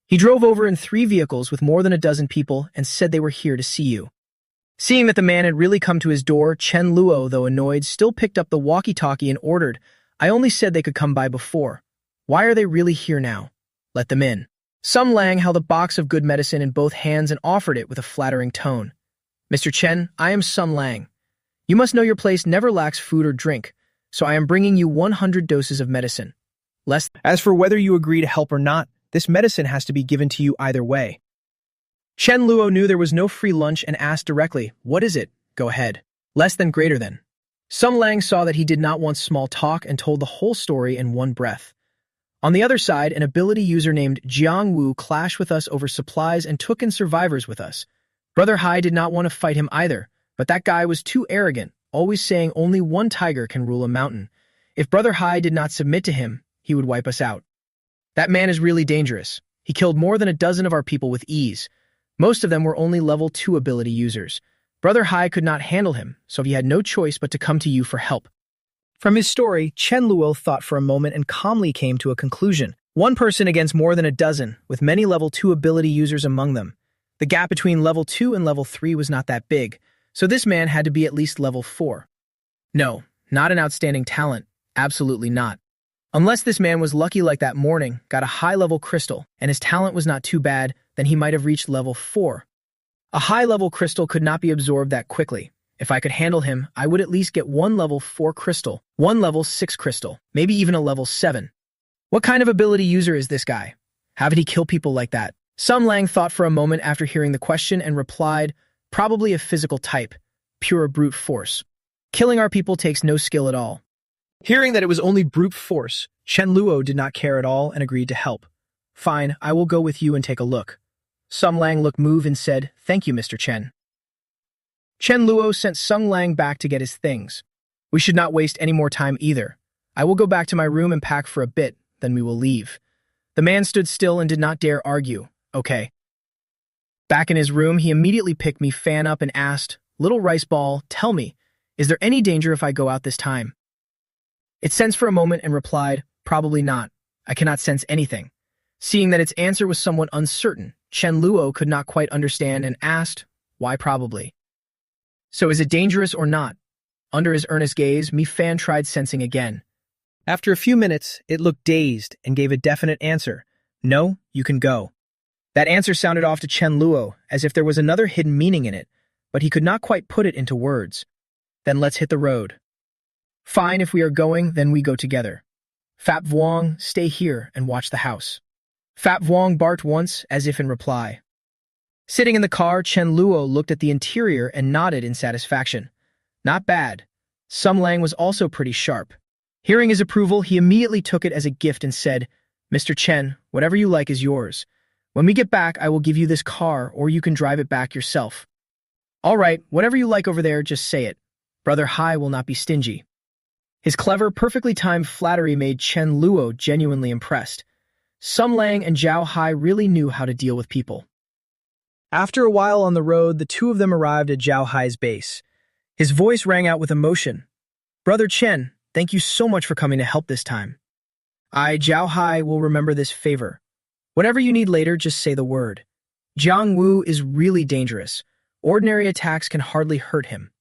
He drove over in 3 vehicles with more than a dozen people and said they were here to see you." Seeing that the man had really come to his door, Chen Luo, though annoyed, still picked up the walkie-talkie and ordered, "I only said they could come by before. Why are they really here now? Let them in." Some Lang held a box of good medicine in both hands and offered it with a flattering tone. "Mr. Chen, I am Some Lang. You must know your place never lacks food or drink, so I am bringing you 100 doses of medicine. As for whether you agree to help or not, this medicine has to be given to you either way." Chen Luo knew there was no free lunch and asked directly, "What is it? Go ahead." "Less than greater than." Sum Lang saw that he did not want small talk and told the whole story in one breath. On the other side, an ability user named Jiang Wu clashed with us over supplies and took in survivors with us. Brother Hai did not want to fight him either, but that guy was too arrogant, always saying only one tiger can rule a mountain. If Brother Hai did not submit to him, he would wipe us out. That man is really dangerous. He killed more than a dozen of our people with ease. Most of them were only level 2 ability users. Brother Hai could not handle him, so he had no choice but to come to you for help. From his story, Chen Luo thought for a moment and calmly came to a conclusion. One person against more than a dozen, with many level 2 ability users among them. The gap between level 2 and level 3 was not that big, so this man had to be at least level 4. No, not an outstanding talent. Absolutely not. Unless this man was lucky like that morning, got a high-level crystal, and his talent was not too bad, then he might have reached level 4. A high-level crystal could not be absorbed that quickly. If I could handle him, I would at least get one level 4 crystal, one level 6 crystal, maybe even a level 7. What kind of ability user is this guy? How did he kill people like that? Sum Lang thought for a moment after hearing the question and replied, probably a physical type, pure brute force. Killing our people takes no skill at all. Hearing that it was only brute force, Chen Luo did not care at all and agreed to help. Fine, I will go with you and take a look. Sum Lang looked moved and said, thank you, Mr. Chen. Chen Luo sent Sum Lang back to get his things. We should not waste any more time either. I will go back to my room and pack for a bit, then we will leave. The man stood still and did not dare argue. Okay. Back in his room, he immediately picked me fan up and asked, Little Rice Ball, tell me, is there any danger if I go out this time? It sensed for a moment and replied, probably not. I cannot sense anything. Seeing that its answer was somewhat uncertain, Chen Luo could not quite understand and asked, why probably? So is it dangerous or not? Under his earnest gaze, Mi Fan tried sensing again. After a few minutes, it looked dazed and gave a definite answer. No, you can go. That answer sounded off to Chen Luo as if there was another hidden meaning in it, but he could not quite put it into words. Then let's hit the road. Fine, if we are going, then we go together. Fat Vuong, stay here and watch the house. Fat Vuong barked once, as if in reply. Sitting in the car, Chen Luo looked at the interior and nodded in satisfaction. Not bad. Sum Lang was also pretty sharp. Hearing his approval, he immediately took it as a gift and said, Mr. Chen, whatever you like is yours. When we get back, I will give you this car, or you can drive it back yourself. All right, whatever you like over there, just say it. Brother Hai will not be stingy. His clever, perfectly timed flattery made Chen Luo genuinely impressed. Sum Lang and Zhao Hai really knew how to deal with people. After a while on the road, the two of them arrived at Zhao Hai's base. His voice rang out with emotion. Brother Chen, thank you so much for coming to help this time. I, Zhao Hai, will remember this favor. Whatever you need later, just say the word. Jiang Wu is really dangerous. Ordinary attacks can hardly hurt him.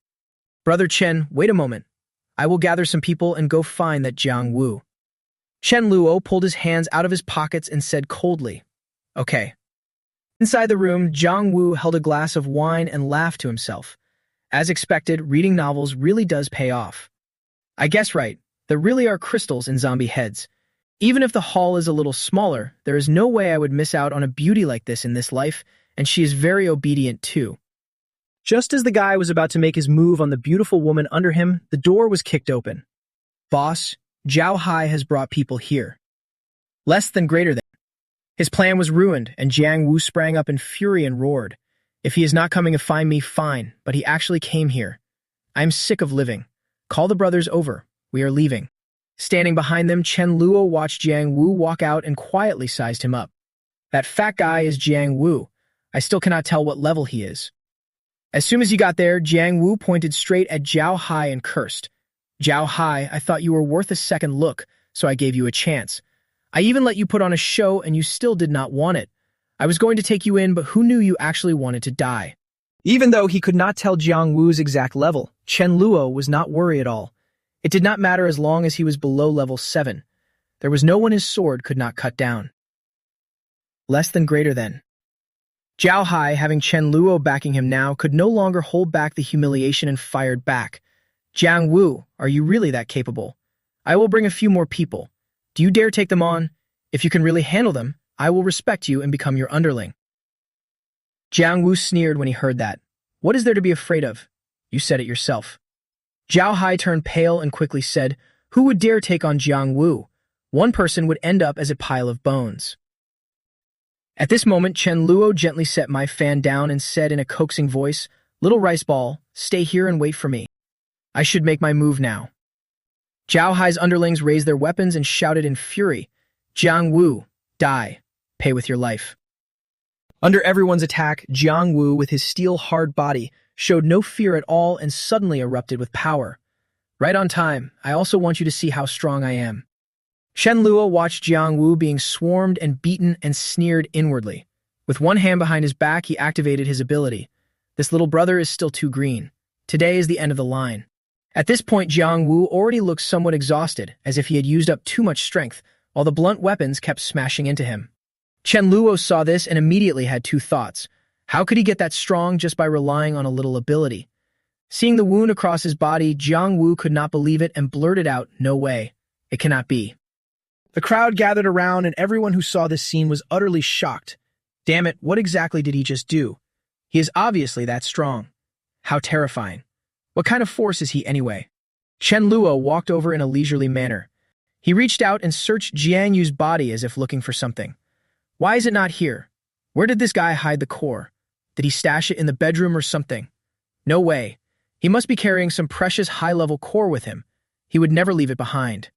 Brother Chen, wait a moment. I will gather some people and go find that Jiang Wu. Chen Luo pulled his hands out of his pockets and said coldly, okay. Inside the room, Jiang Wu held a glass of wine and laughed to himself. As expected, reading novels really does pay off. I guess right, there really are crystals in zombie heads. Even if the haul is a little smaller, there is no way I would miss out on a beauty like this in this life, and she is very obedient too. Just as the guy was about to make his move on the beautiful woman under him, the door was kicked open. Boss, Zhao Hai has brought people here. Less than greater than. His plan was ruined, and Jiang Wu sprang up in fury and roared. If he is not coming to find me, fine, but he actually came here. I am sick of living. Call the brothers over. We are leaving. Standing behind them, Chen Luo watched Jiang Wu walk out and quietly sized him up. That fat guy is Jiang Wu. I still cannot tell what level he is. As soon as he got there, Jiang Wu pointed straight at Zhao Hai and cursed. Zhao Hai, I thought you were worth a second look, so I gave you a chance. I even let you put on a show and you still did not want it. I was going to take you in, but who knew you actually wanted to die? Even though he could not tell Jiang Wu's exact level, Chen Luo was not worried at all. It did not matter as long as he was below level 7. There was no one his sword could not cut down. Less than greater than. Zhao Hai, having Chen Luo backing him now, could no longer hold back the humiliation and fired back. Jiang Wu, are you really that capable? I will bring a few more people. Do you dare take them on? If you can really handle them, I will respect you and become your underling. Jiang Wu sneered when he heard that. What is there to be afraid of? You said it yourself. Zhao Hai turned pale and quickly said, "Who would dare take on Jiang Wu? One person would end up as a pile of bones." At this moment, Chen Luo gently set my fan down and said in a coaxing voice, "Little rice ball, stay here and wait for me. I should make my move now." Zhao Hai's underlings raised their weapons and shouted in fury, "Jiang Wu, die. Pay with your life." Under everyone's attack, Jiang Wu, with his steel-hard body, showed no fear at all and suddenly erupted with power. "Right on time. I also want you to see how strong I am." Chen Luo watched Jiang Wu being swarmed and beaten and sneered inwardly. With one hand behind his back, he activated his ability. This little brother is still too green. Today is the end of the line. At this point, Jiang Wu already looked somewhat exhausted, as if he had used up too much strength, while the blunt weapons kept smashing into him. Chen Luo saw this and immediately had two thoughts. How could he get that strong just by relying on a little ability? Seeing the wound across his body, Jiang Wu could not believe it and blurted out, "No way. It cannot be." The crowd gathered around and everyone who saw this scene was utterly shocked. Damn it, what exactly did he just do? He is obviously that strong. How terrifying. What kind of force is he anyway? Chen Luo walked over in a leisurely manner. He reached out and searched Jiang Yu's body as if looking for something. Why is it not here? Where did this guy hide the core? Did he stash it in the bedroom or something? No way. He must be carrying some precious high-level core with him. He would never leave it behind.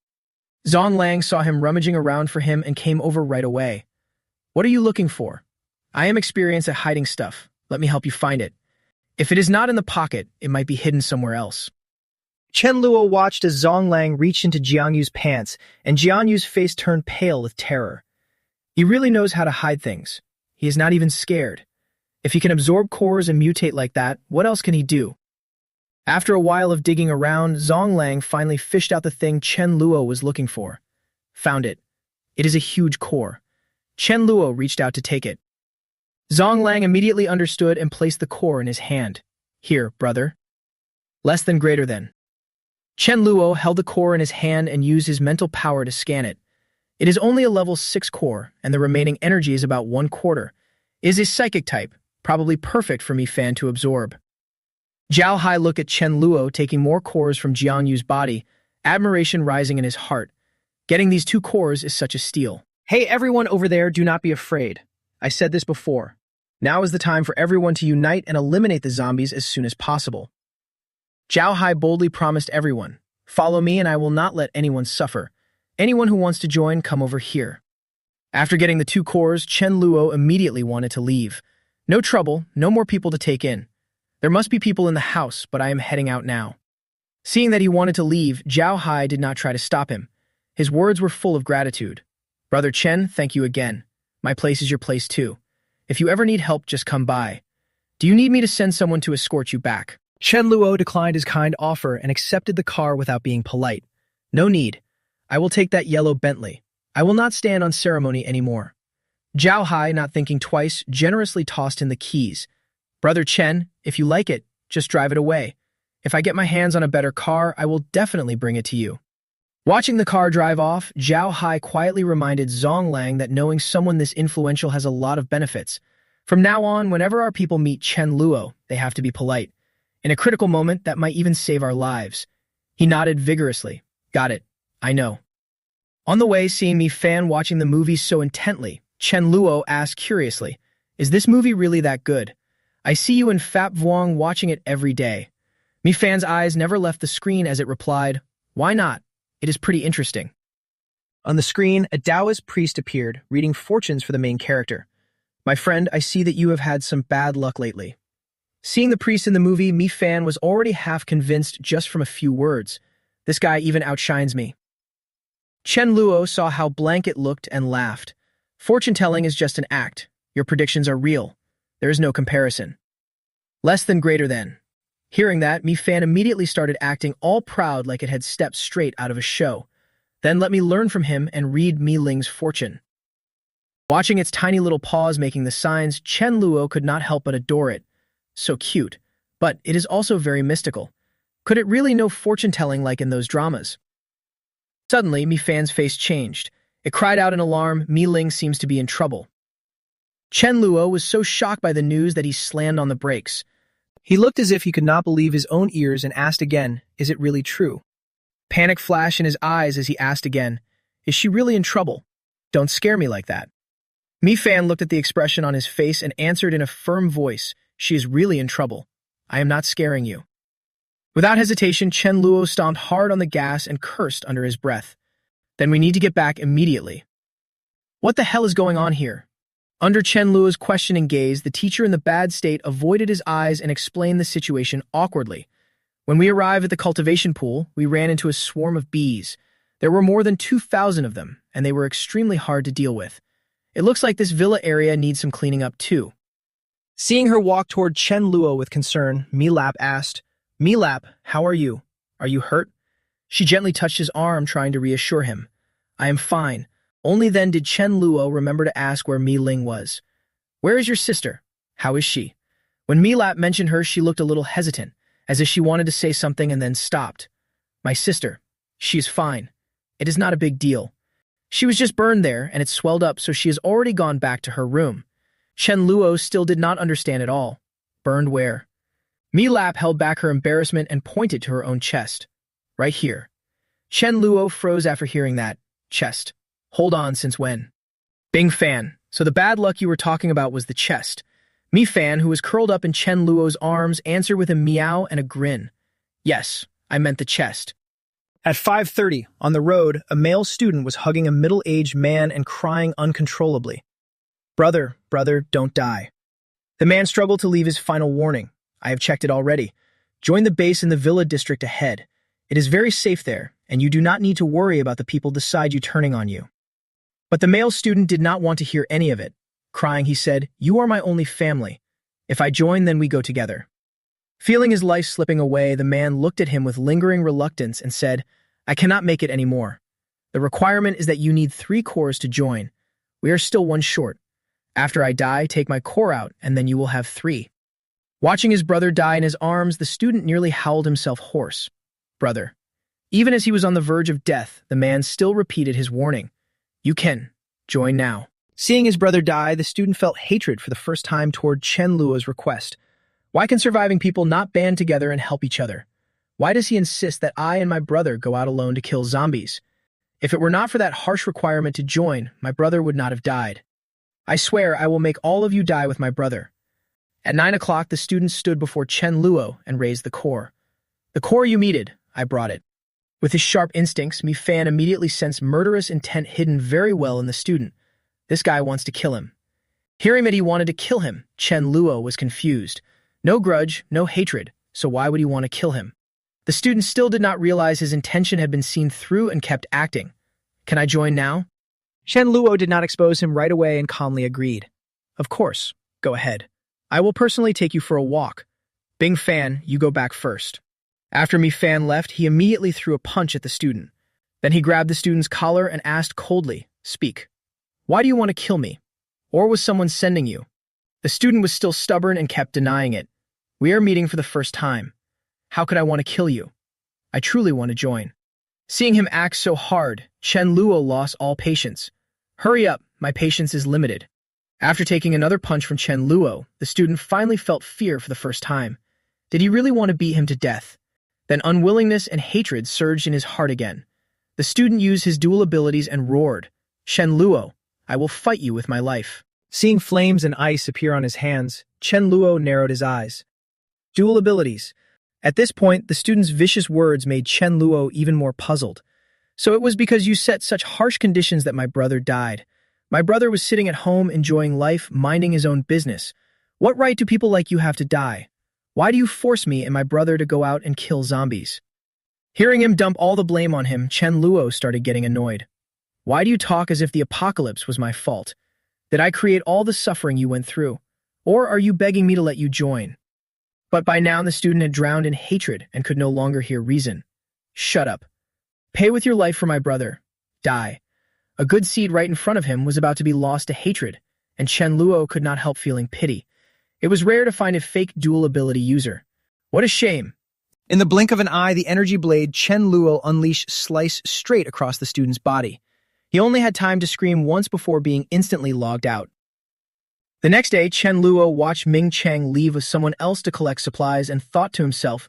Zong Lang saw him rummaging around for him and came over right away. "What are you looking for?" "I am experienced at hiding stuff. Let me help you find it. If it is not in the pocket, it might be hidden somewhere else." Chen Luo watched as Zong Lang reached into Jiang Yu's pants, and Jiang Yu's face turned pale with terror. He really knows how to hide things. He is not even scared. If he can absorb cores and mutate like that, what else can he do? After a while of digging around, Zong Lang finally fished out the thing Chen Luo was looking for. Found it. It is a huge core. Chen Luo reached out to take it. Zong Lang immediately understood and placed the core in his hand. "Here, brother." Less than greater than. Chen Luo held the core in his hand and used his mental power to scan it. It is only a level 6 core, and the remaining energy is about 1/4. It is a psychic type, probably perfect for Mi Fan to absorb. Zhao Hai looked at Chen Luo taking more cores from Jiang Yu's body, admiration rising in his heart. Getting these 2 cores is such a steal. "Hey, everyone over there, do not be afraid. I said this before. Now is the time for everyone to unite and eliminate the zombies as soon as possible." Zhao Hai boldly promised everyone, "Follow me and I will not let anyone suffer. Anyone who wants to join, come over here." After getting the 2 cores, Chen Luo immediately wanted to leave. "No trouble, no more people to take in. There must be people in the house, but I am heading out now." Seeing that he wanted to leave, Zhao Hai did not try to stop him. His words were full of gratitude. "Brother Chen, thank you again. My place is your place too. If you ever need help, just come by. Do you need me to send someone to escort you back?" Chen Luo declined his kind offer and accepted the car without being polite. "No need. I will take that yellow Bentley. I will not stand on ceremony anymore." Zhao Hai, not thinking twice, generously tossed in the keys. "Brother Chen, if you like it, just drive it away. If I get my hands on a better car, I will definitely bring it to you." Watching the car drive off, Zhao Hai quietly reminded Zong Lang that knowing someone this influential has a lot of benefits. From now on, whenever our people meet Chen Luo, they have to be polite. In a critical moment, that might even save our lives. He nodded vigorously. "Got it. I know." On the way, seeing Mi Fan watching the movie so intently, Chen Luo asked curiously, "Is this movie really that good? I see you and Fap Vuong watching it every day." Mi Fan's eyes never left the screen as it replied, "Why not? It is pretty interesting." On the screen, a Taoist priest appeared, reading fortunes for the main character. "My friend, I see that you have had some bad luck lately." Seeing the priest in the movie, Mi Fan was already half convinced just from a few words. This guy even outshines me. Chen Luo saw how blank it looked and laughed. "Fortune-telling is just an act. Your predictions are real. There is no comparison." Less than greater than. Hearing that, Mi Fan immediately started acting all proud like it had stepped straight out of a show. "Then let me learn from him and read Mi Ling's fortune." Watching its tiny little paws making the signs, Chen Luo could not help but adore it. So cute. But it is also very mystical. Could it really know fortune-telling like in those dramas? Suddenly, Mi Fan's face changed. It cried out in alarm, "Mi Ling seems to be in trouble." Chen Luo was so shocked by the news that he slammed on the brakes. He looked as if he could not believe his own ears and asked again, "Is it really true?" Panic flashed in his eyes as he asked again, "Is she really in trouble? Don't scare me like that." Mi Fan looked at the expression on his face and answered in a firm voice, "She is really in trouble. I am not scaring you." Without hesitation, Chen Luo stomped hard on the gas and cursed under his breath. "Then we need to get back immediately." What the hell is going on here? Under Chen Luo's questioning gaze, the teacher in the bad state avoided his eyes and explained the situation awkwardly. "When we arrived at the cultivation pool, we ran into a swarm of bees. There were more than 2,000 of them, and they were extremely hard to deal with. It looks like this villa area needs some cleaning up too." Seeing her walk toward Chen Luo with concern, Mi Lap asked, "Mi Lap, how are you? Are you hurt?" She gently touched his arm, trying to reassure him. "I am fine." Only then did Chen Luo remember to ask where Mi Ling was. "Where is your sister? How is she?" When Mi Lap mentioned her, she looked a little hesitant, as if she wanted to say something and then stopped. "My sister. She is fine. It is not a big deal. She was just burned there, and it swelled up, so she has already gone back to her room." Chen Luo still did not understand at all. Burned where? Mi Lap held back her embarrassment and pointed to her own chest. "Right here." Chen Luo froze after hearing that. Chest. Hold on, since when? Bing Fan. So the bad luck you were talking about was the chest. Mi Fan, who was curled up in Chen Luo's arms, answered with a meow and a grin. "Yes, I meant the chest." At 5:30, on the road, a male student was hugging a middle-aged man and crying uncontrollably. Brother, don't die." The man struggled to leave his final warning. "I have checked it already. Join the base in the villa district ahead. It is very safe there, and you do not need to worry about the people beside you turning on you." But the male student did not want to hear any of it. Crying, he said, "You are my only family. If I join, then we go together." Feeling his life slipping away, the man looked at him with lingering reluctance and said, "I cannot make it anymore. The requirement is that you need 3 cores to join. We are still 1 short. After I die, take my core out, and then you will have 3. Watching his brother die in his arms, the student nearly howled himself hoarse. Brother. Even as he was on the verge of death, the man still repeated his warning. "You can. Join now." Seeing his brother die, the student felt hatred for the first time toward Chen Luo's request. Why can surviving people not band together and help each other? Why does he insist that I and my brother go out alone to kill zombies? If it were not for that harsh requirement to join, my brother would not have died. I swear I will make all of you die with my brother. At 9 o'clock, the student stood before Chen Luo and raised the core. "The core you needed, I brought it." With his sharp instincts, Mi Fan immediately sensed murderous intent hidden very well in the student. This guy wants to kill him. Hearing that he wanted to kill him, Chen Luo was confused. No grudge, no hatred, so why would he want to kill him? The student still did not realize his intention had been seen through and kept acting. "Can I join now?" Chen Luo did not expose him right away and calmly agreed. "Of course, go ahead. I will personally take you for a walk. Bing Fan, you go back first." After Mi Fan left, he immediately threw a punch at the student. Then he grabbed the student's collar and asked coldly, "Speak. Why do you want to kill me? Or was someone sending you?" The student was still stubborn and kept denying it. "We are meeting for the first time. How could I want to kill you? I truly want to join." Seeing him act so hard, Chen Luo lost all patience. "Hurry up, my patience is limited." After taking another punch from Chen Luo, the student finally felt fear for the first time. Did he really want to beat him to death? Then unwillingness and hatred surged in his heart again. The student used his dual abilities and roared, "Chen Luo, I will fight you with my life." Seeing flames and ice appear on his hands, Chen Luo narrowed his eyes. Dual abilities. At this point, the student's vicious words made Chen Luo even more puzzled. "So it was because you set such harsh conditions that my brother died. My brother was sitting at home enjoying life, minding his own business. What right do people like you have to die? Why do you force me and my brother to go out and kill zombies?" Hearing him dump all the blame on him, Chen Luo started getting annoyed. "Why do you talk as if the apocalypse was my fault? Did I create all the suffering you went through? Or are you begging me to let you join?" But by now the student had drowned in hatred and could no longer hear reason. "Shut up. Pay with your life for my brother. Die." A good seed right in front of him was about to be lost to hatred, and Chen Luo could not help feeling pity. It was rare to find a fake dual ability user. What a shame. In the blink of an eye, the energy blade Chen Luo unleashed sliced straight across the student's body. He only had time to scream once before being instantly logged out. The next day, Chen Luo watched Ming Cheng leave with someone else to collect supplies and thought to himself,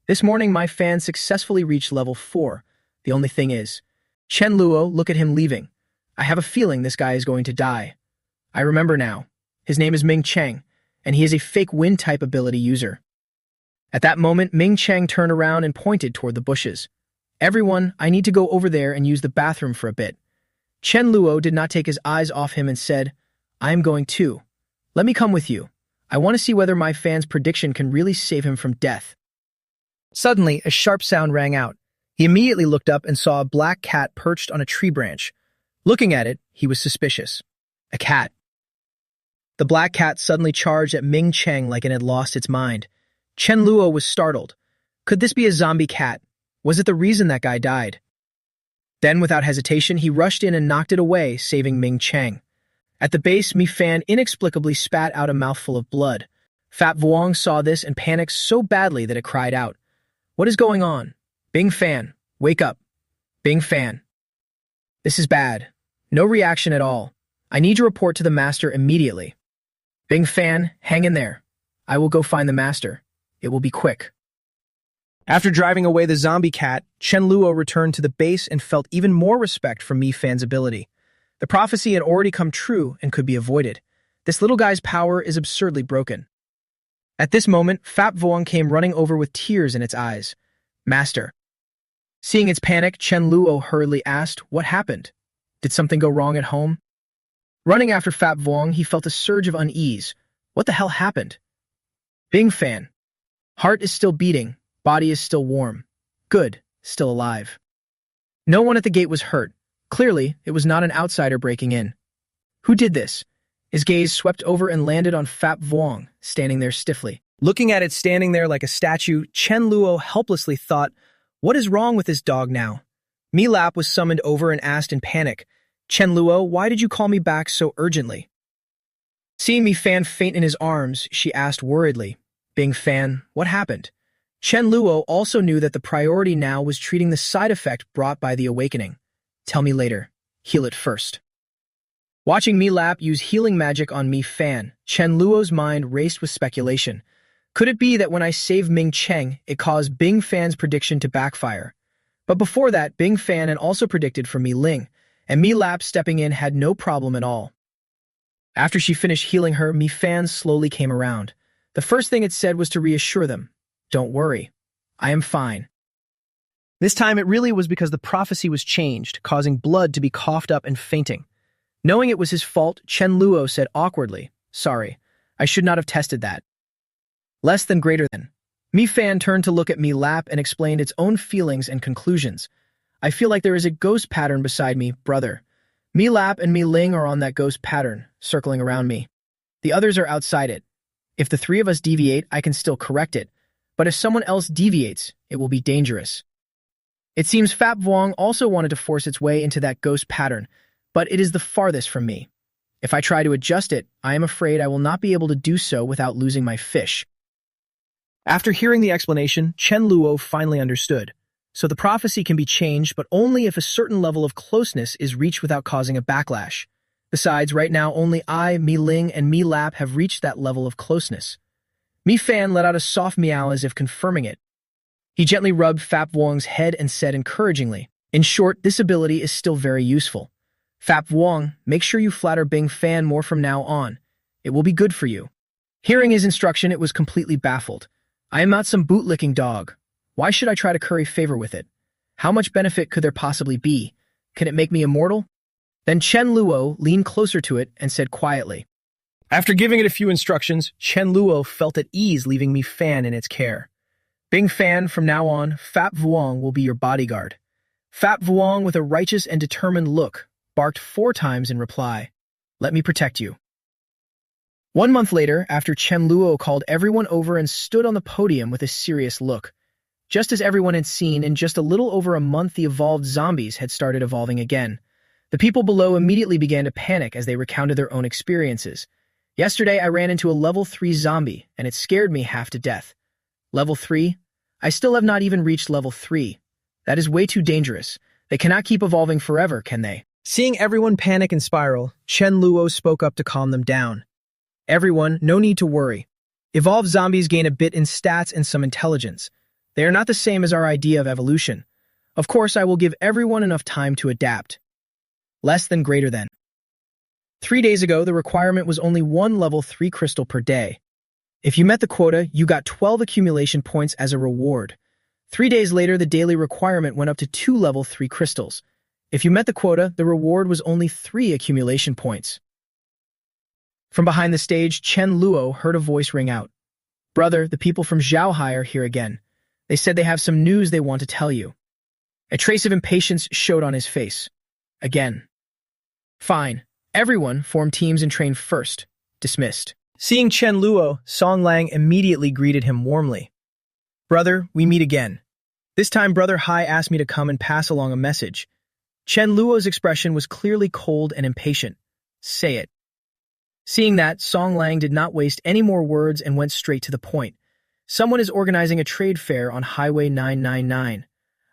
"This morning my fan successfully reached level 4. The only thing is, Chen Luo, look at him leaving. I have a feeling this guy is going to die. I remember now. His name is Ming Cheng, and he is a fake wind-type ability user." At that moment, Ming Cheng turned around and pointed toward the bushes. "Everyone, I need to go over there and use the bathroom for a bit." Chen Luo did not take his eyes off him and said, "I am going too. Let me come with you. I want to see whether my fan's prediction can really save him from death." Suddenly, a sharp sound rang out. He immediately looked up and saw a black cat perched on a tree branch. Looking at it, he was suspicious. A cat. The black cat suddenly charged at Ming Cheng like it had lost its mind. Chen Luo was startled. Could this be a zombie cat? Was it the reason that guy died? Then, without hesitation, he rushed in and knocked it away, saving Ming Cheng. At the base, Mi Fan inexplicably spat out a mouthful of blood. Fat Vuong saw this and panicked so badly that it cried out, "What is going on? Bing Fan, wake up. Bing Fan. This is bad. No reaction at all. I need to report to the master immediately. Bing Fan, hang in there. I will go find the master. It will be quick." After driving away the zombie cat, Chen Luo returned to the base and felt even more respect for Mi Fan's ability. The prophecy had already come true and could be avoided. This little guy's power is absurdly broken. At this moment, Fat Vuong came running over with tears in its eyes. "Master." Seeing its panic, Chen Luo hurriedly asked, "What happened? Did something go wrong at home?" Running after Fat Vuong, he felt a surge of unease. What the hell happened? Bing Fan. Heart is still beating. Body is still warm. Good. Still alive. No one at the gate was hurt. Clearly, it was not an outsider breaking in. Who did this? His gaze swept over and landed on Fat Vuong, standing there stiffly. Looking at it standing there like a statue, Chen Luo helplessly thought, "What is wrong with this dog now?" Mi Lap was summoned over and asked in panic, "Chen Luo, why did you call me back so urgently?" Seeing Mi Fan faint in his arms, she asked worriedly, "Bing Fan, what happened?" Chen Luo also knew that the priority now was treating the side effect brought by the awakening. "Tell me later. Heal it first." Watching Mi Lap use healing magic on Mi Fan, Chen Luo's mind raced with speculation. Could it be that when I saved Ming Cheng, it caused Bing Fan's prediction to backfire? But before that, Bing Fan had also predicted for Mi Ling, and Mi Lap stepping in had no problem at all. After she finished healing her, Mi Fan slowly came around. The first thing it said was to reassure them, "Don't worry. I am fine." This time it really was because the prophecy was changed, causing blood to be coughed up and fainting. Knowing it was his fault, Chen Luo said awkwardly, "Sorry, I should not have tested that." Less than greater than. Mi Fan turned to look at Mi Lap and explained its own feelings and conclusions. "I feel like there is a ghost pattern beside me, brother. Mi Lap and Mi Ling are on that ghost pattern, circling around me. The others are outside it. If the three of us deviate, I can still correct it. But if someone else deviates, it will be dangerous." It seems Fat Vuong also wanted to force its way into that ghost pattern, but it is the farthest from me. If I try to adjust it, I am afraid I will not be able to do so without losing my fish. After hearing the explanation, Chen Luo finally understood. So the prophecy can be changed, but only if a certain level of closeness is reached without causing a backlash. Besides, right now only I, Mi Ling, and Mi Lap have reached that level of closeness. Mi Fan let out a soft meow as if confirming it. He gently rubbed Fat Vuong's head and said encouragingly, "In short, this ability is still very useful. Fat Vuong, make sure you flatter Bing Fan more from now on. It will be good for you." Hearing his instruction, it was completely baffled. "I am not some bootlicking dog. Why should I try to curry favor with it? How much benefit could there possibly be? Can it make me immortal?" Then Chen Luo leaned closer to it and said quietly. After giving it a few instructions, Chen Luo felt at ease leaving Mi Fan in its care. "Bing Fan, from now on, Fat Vuong will be your bodyguard." Fat Vuong, with a righteous and determined look, barked 4 times in reply, "Let me protect you." 1 month later, after Chen Luo called everyone over and stood on the podium with a serious look. Just as everyone had seen, in just a little over a month the evolved zombies had started evolving again. The people below immediately began to panic as they recounted their own experiences. "Yesterday I ran into a level 3 zombie, and it scared me half to death." Level 3? I still have not even reached level 3. That is way too dangerous. They cannot keep evolving forever, can they? Seeing everyone panic and spiral, Chen Luo spoke up to calm them down. Everyone, no need to worry. Evolved zombies gain a bit in stats and some intelligence. They are not the same as our idea of evolution. Of course, I will give everyone enough time to adapt. Less than greater than. 3 days ago, the requirement was only 1 level 3 crystal per day. If you met the quota, you got 12 accumulation points as a reward. 3 days later, the daily requirement went up to 2 level 3 crystals. If you met the quota, the reward was only 3 accumulation points. From behind the stage, Chen Luo heard a voice ring out. Brother, the people from Zhaohai are here again. They said they have some news they want to tell you. A trace of impatience showed on his face. Again. Fine. Everyone form teams and train first. Dismissed. Seeing Chen Luo, Song Lang immediately greeted him warmly. Brother, we meet again. This time Brother Hai asked me to come and pass along a message. Chen Luo's expression was clearly cold and impatient. Say it. Seeing that, Song Lang did not waste any more words and went straight to the point. Someone is organizing a trade fair on Highway 999.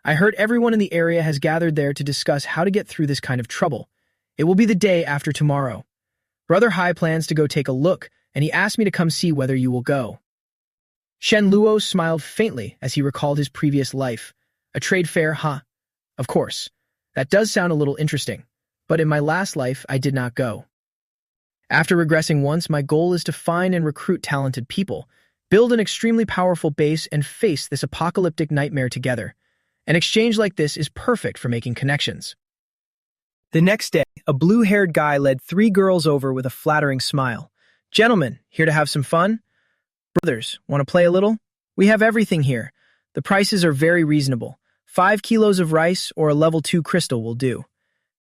I heard everyone in the area has gathered there to discuss how to get through this kind of trouble. It will be the day after tomorrow. Brother Hai plans to go take a look, and he asked me to come see whether you will go. Shen Luo smiled faintly as he recalled his previous life. A trade fair, huh? Of course. That does sound a little interesting, but in my last life, I did not go. After regressing once, my goal is to find and recruit talented people, build an extremely powerful base, and face this apocalyptic nightmare together. An exchange like this is perfect for making connections. The next day, a blue-haired guy led 3 girls over with a flattering smile. Gentlemen, here to have some fun? Brothers, want to play a little? We have everything here. The prices are very reasonable. 5 kilos of rice or a level 2 crystal will do.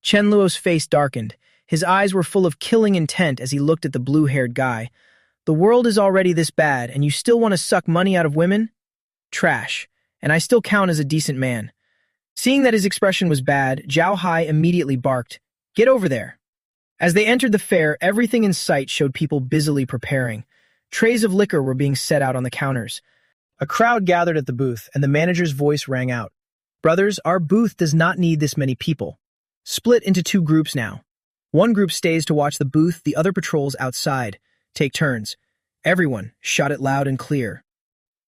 Chen Luo's face darkened. His eyes were full of killing intent as he looked at the blue-haired guy. The world is already this bad, and you still want to suck money out of women? Trash. And I still count as a decent man. Seeing that his expression was bad, Zhao Hai immediately barked, Get over there. As they entered the fair, everything in sight showed people busily preparing. Trays of liquor were being set out on the counters. A crowd gathered at the booth, and the manager's voice rang out. Brothers, our booth does not need this many people. Split into 2 groups now. One group stays to watch the booth, the other patrols outside. Take turns. Everyone, shout it loud and clear.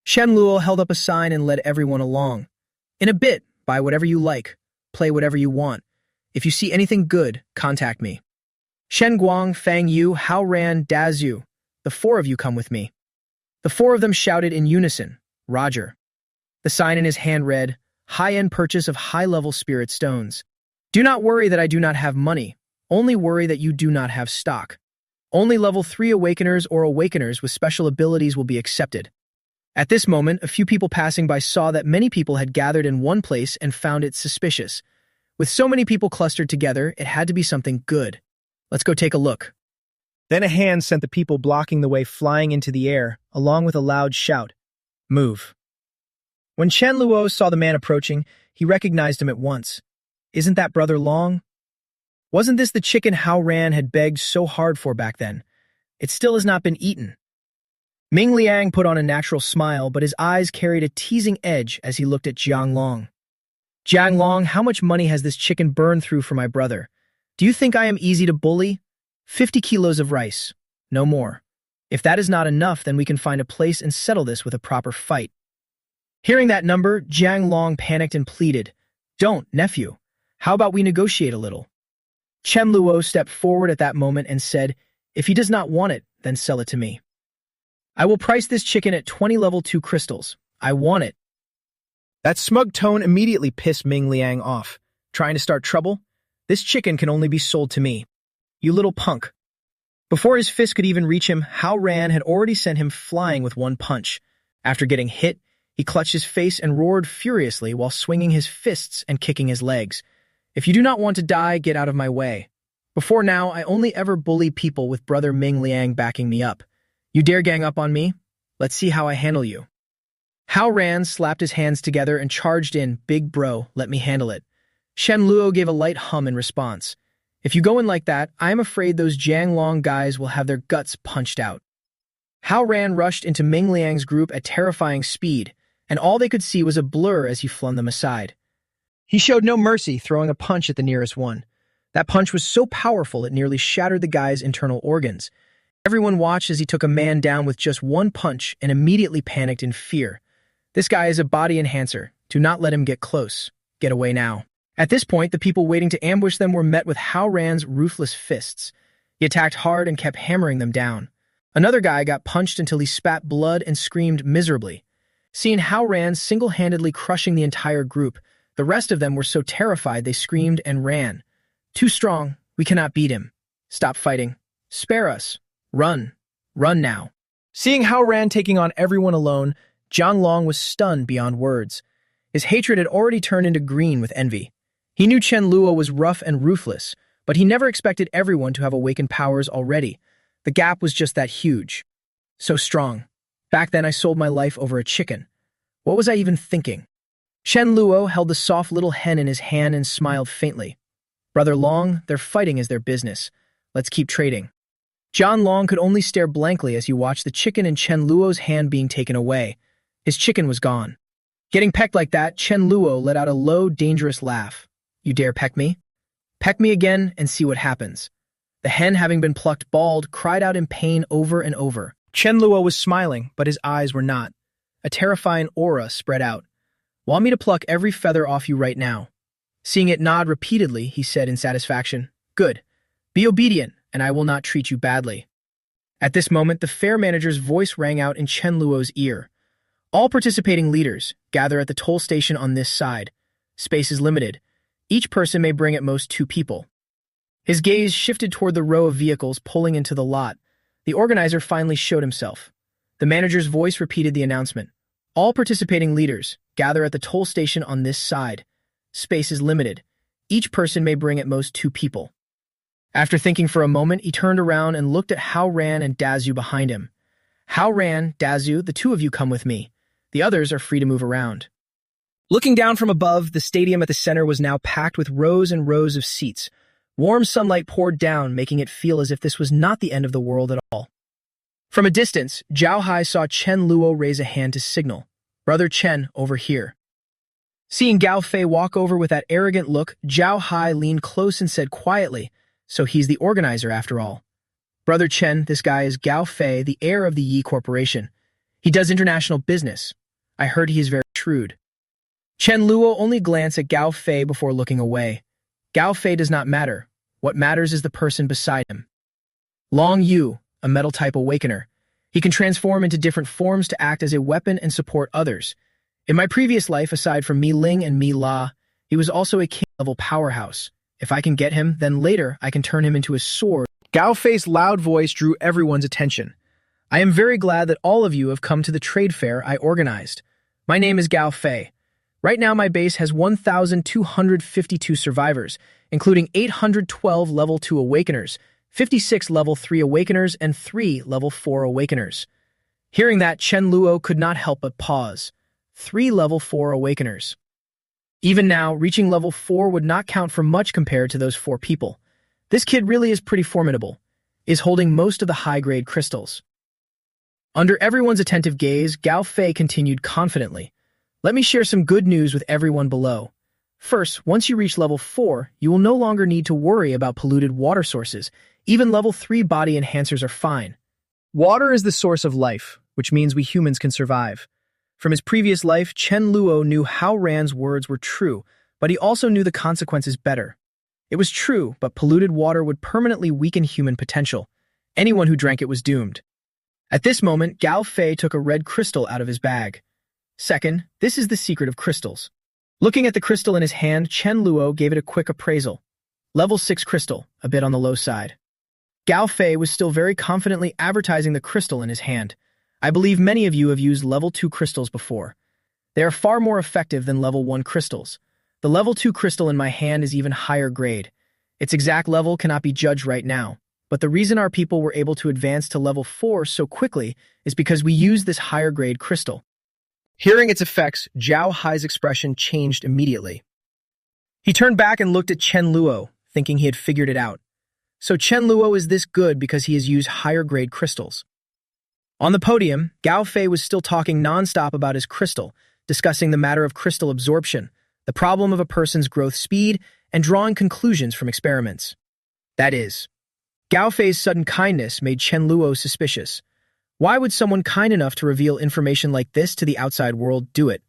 Shen Luo held up a sign and led everyone along. In a bit, buy whatever you like. Play whatever you want. If you see anything good, contact me. Shen Guang, Fang Yu, Hao Ran, Daz Yu. The 4 of you come with me. The 4 of them shouted in unison, Roger. The sign in his hand read, High-end purchase of high-level spirit stones. Do not worry that I do not have money. Only worry that you do not have stock. Only level 3 awakeners or awakeners with special abilities will be accepted. At this moment, a few people passing by saw that many people had gathered in one place and found it suspicious. With so many people clustered together, it had to be something good. Let's go take a look. Then a hand sent the people blocking the way flying into the air, along with a loud shout, Move. When Chen Luo saw the man approaching, he recognized him at once. Isn't that Brother Long? Wasn't this the chicken Hao Ran had begged so hard for back then? It still has not been eaten. Ming Liang put on a natural smile, but his eyes carried a teasing edge as he looked at Jiang Long. Jiang Long, how much money has this chicken burned through for my brother? Do you think I am easy to bully? 50 kilos of rice. No more. If that is not enough, then we can find a place and settle this with a proper fight. Hearing that number, Jiang Long panicked and pleaded, Don't, nephew. How about we negotiate a little? Chen Luo stepped forward at that moment and said, If he does not want it, then sell it to me. I will price this chicken at 20 level 2 crystals. I want it. That smug tone immediately pissed Ming Liang off. Trying to start trouble? This chicken can only be sold to me. You little punk. Before his fist could even reach him, Hao Ran had already sent him flying with one punch. After getting hit, he clutched his face and roared furiously while swinging his fists and kicking his legs. If you do not want to die, get out of my way. Before now, I only ever bully people with Brother Ming Liang backing me up. You dare gang up on me? Let's see how I handle you. Hao Ran slapped his hands together and charged in, Big bro, let me handle it. Shen Luo gave a light hum in response. If you go in like that, I am afraid those Jiang Long guys will have their guts punched out. Hao Ran rushed into Ming Liang's group at terrifying speed, and all they could see was a blur as he flung them aside. He showed no mercy, throwing a punch at the nearest one. That punch was so powerful it nearly shattered the guy's internal organs. Everyone watched as he took a man down with just one punch and immediately panicked in fear. This guy is a body enhancer. Do not let him get close. Get away now. At this point, the people waiting to ambush them were met with Hao Ran's ruthless fists. He attacked hard and kept hammering them down. Another guy got punched until he spat blood and screamed miserably. Seeing Hao Ran single-handedly crushing the entire group, the rest of them were so terrified they screamed and ran. Too strong. We cannot beat him. Stop fighting. Spare us. Run. Run now. Seeing Hao Ran taking on everyone alone, Jiang Long was stunned beyond words. His hatred had already turned into green with envy. He knew Chen Luo was rough and ruthless, but he never expected everyone to have awakened powers already. The gap was just that huge. So strong. Back then I sold my life over a chicken. What was I even thinking? Chen Luo held the soft little hen in his hand and smiled faintly. Brother Long, their fighting is their business. Let's keep trading. Jiang Long could only stare blankly as he watched the chicken in Chen Luo's hand being taken away. His chicken was gone. Getting pecked like that, Chen Luo let out a low, dangerous laugh. You dare peck me? Peck me again and see what happens. The hen, having been plucked bald, cried out in pain over and over. Chen Luo was smiling, but his eyes were not. A terrifying aura spread out. Want me to pluck every feather off you right now? Seeing it nod repeatedly, he said in satisfaction, Good. Be obedient, and I will not treat you badly. At this moment, the fair manager's voice rang out in Chen Luo's ear. All participating leaders, gather at the toll station on this side. Space is limited. Each person may bring at most 2 people. His gaze shifted toward the row of vehicles pulling into the lot. The organizer finally showed himself. The manager's voice repeated the announcement. All participating leaders, gather at the toll station on this side. Space is limited. Each person may bring at most 2 people. After thinking for a moment, he turned around and looked at Hao Ran and Dazu behind him. Hao Ran, Dazu, the 2 of you come with me. The others are free to move around. Looking down from above, the stadium at the center was now packed with rows and rows of seats. Warm sunlight poured down, making it feel as if this was not the end of the world at all. From a distance, Zhao Hai saw Chen Luo raise a hand to signal. Brother Chen, over here. Seeing Gao Fei walk over with that arrogant look, Zhao Hai leaned close and said quietly, So he's the organizer after all. Brother Chen, this guy is Gao Fei, the heir of the Yi Corporation. He does international business. I heard he is very shrewd. Chen Luo only glanced at Gao Fei before looking away. Gao Fei does not matter. What matters is the person beside him. Long Yu, a metal-type awakener. He can transform into different forms to act as a weapon and support others. In my previous life, aside from Mi Ling and Mi La, he was also a king-level powerhouse. If I can get him, then later I can turn him into a sword. Gao Fei's loud voice drew everyone's attention. I am very glad that all of you have come to the trade fair I organized. My name is Gao Fei. Right now my base has 1,252 survivors, including 812 level 2 awakeners, 56 level 3 awakeners, and 3 level 4 awakeners. Hearing that, Chen Luo could not help but pause. 3 level 4 awakeners. Even now, reaching level 4 would not count for much compared to those 4 people. This kid really is pretty formidable, is holding most of the high-grade crystals. Under everyone's attentive gaze, Gao Fei continued confidently. Let me share some good news with everyone below. First, once you reach level 4, you will no longer need to worry about polluted water sources. Even level 3 body enhancers are fine. Water is the source of life, which means we humans can survive. From his previous life, Chen Luo knew Hao Ran's words were true, but he also knew the consequences better. It was true, but polluted water would permanently weaken human potential. Anyone who drank it was doomed. At this moment, Gao Fei took a red crystal out of his bag. Second, this is the secret of crystals. Looking at the crystal in his hand, Chen Luo gave it a quick appraisal. Level 6 crystal, a bit on the low side. Gao Fei was still very confidently advertising the crystal in his hand. I believe many of you have used level 2 crystals before. They are far more effective than level 1 crystals. The level 2 crystal in my hand is even higher grade. Its exact level cannot be judged right now, but the reason our people were able to advance to level 4 so quickly is because we used this higher grade crystal. Hearing its effects, Zhao Hai's expression changed immediately. He turned back and looked at Chen Luo, thinking he had figured it out. So Chen Luo is this good because he has used higher grade crystals. On the podium, Gao Fei was still talking nonstop about his crystal, discussing the matter of crystal absorption, the problem of a person's growth speed, and drawing conclusions from experiments. That is, Gao Fei's sudden kindness made Chen Luo suspicious. Why would someone kind enough to reveal information like this to the outside world do it?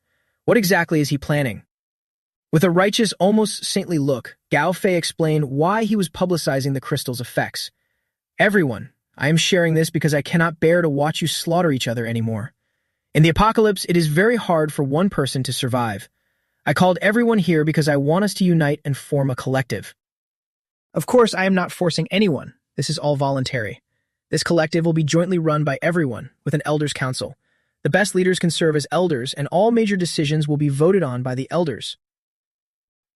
What exactly is he planning? With a righteous, almost saintly look, Gao Fei explained why he was publicizing the crystal's effects. Everyone, I am sharing this because I cannot bear to watch you slaughter each other anymore. In the apocalypse, it is very hard for one person to survive. I called everyone here because I want us to unite and form a collective. Of course, I am not forcing anyone. This is all voluntary. This collective will be jointly run by everyone, with an elders' council. The best leaders can serve as elders, and all major decisions will be voted on by the elders.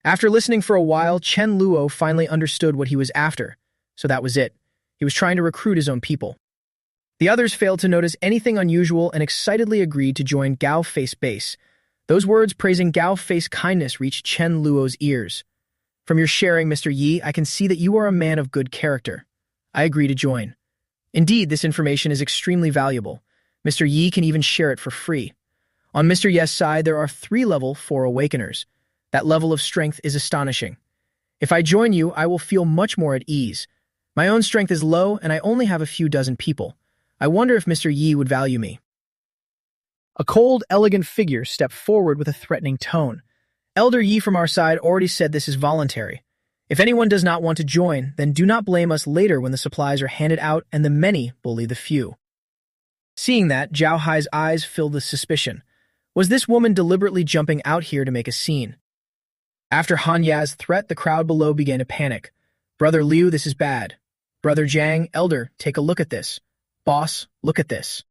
After listening for a while, Chen Luo finally understood what he was after, so that was it. He was trying to recruit his own people. The others failed to notice anything unusual and excitedly agreed to join Gao Fei's base. Those words praising Gao Fei's kindness reached Chen Luo's ears. From your sharing, Mr. Yi, I can see that you are a man of good character. I agree to join. Indeed, this information is extremely valuable. Mr. Yi can even share it for free. On Mr. Ye's side, there are 3 level 4 awakeners. That level of strength is astonishing. If I join you, I will feel much more at ease. My own strength is low, and I only have a few dozen people. I wonder if Mr. Yi would value me. A cold, elegant figure stepped forward with a threatening tone. Elder Yi from our side already said this is voluntary. If anyone does not want to join, then do not blame us later when the supplies are handed out and the many bully the few. Seeing that, Zhao Hai's eyes filled with suspicion. Was this woman deliberately jumping out here to make a scene? After Han Ya's threat, the crowd below began to panic. Brother Liu, this is bad. Brother Jiang, Elder, take a look at this. Boss, look at this.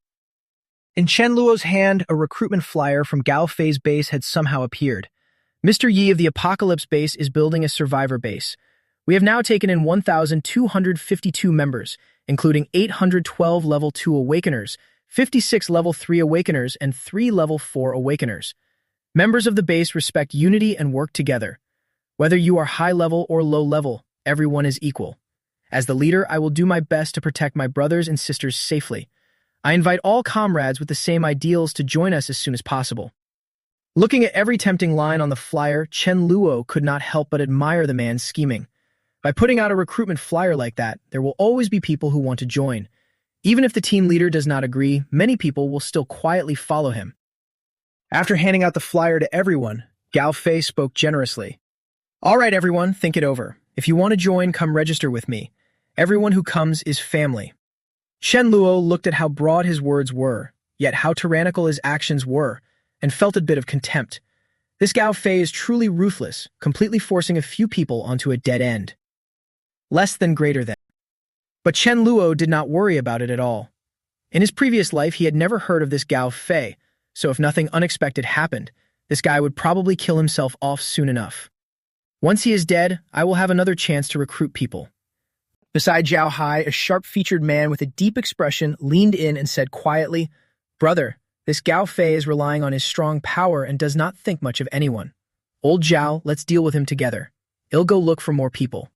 In Chen Luo's hand, a recruitment flyer from Gao Fei's base had somehow appeared. Mr. Yi of the Apocalypse base is building a survivor base. We have now taken in 1,252 members, including 812 level 2 awakeners, 56 level 3 awakeners, and 3 level 4 awakeners. Members of the base respect unity and work together. Whether you are high level or low level, everyone is equal. As the leader, I will do my best to protect my brothers and sisters safely. I invite all comrades with the same ideals to join us as soon as possible. Looking at every tempting line on the flyer, Chen Luo could not help but admire the man's scheming. By putting out a recruitment flyer like that, there will always be people who want to join. Even if the team leader does not agree, many people will still quietly follow him. After handing out the flyer to everyone, Gao Fei spoke generously. All right, everyone, think it over. If you want to join, come register with me. Everyone who comes is family. Chen Luo looked at how broad his words were, yet how tyrannical his actions were, and felt a bit of contempt. This Gao Fei is truly ruthless, completely forcing a few people onto a dead end. Less than greater than. But Chen Luo did not worry about it at all. In his previous life, he had never heard of this Gao Fei, so if nothing unexpected happened, this guy would probably kill himself off soon enough. Once he is dead, I will have another chance to recruit people. Beside Zhao Hai, a sharp-featured man with a deep expression leaned in and said quietly, Brother, this Gao Fei is relying on his strong power and does not think much of anyone. Old Zhao, let's deal with him together. He'll go look for more people.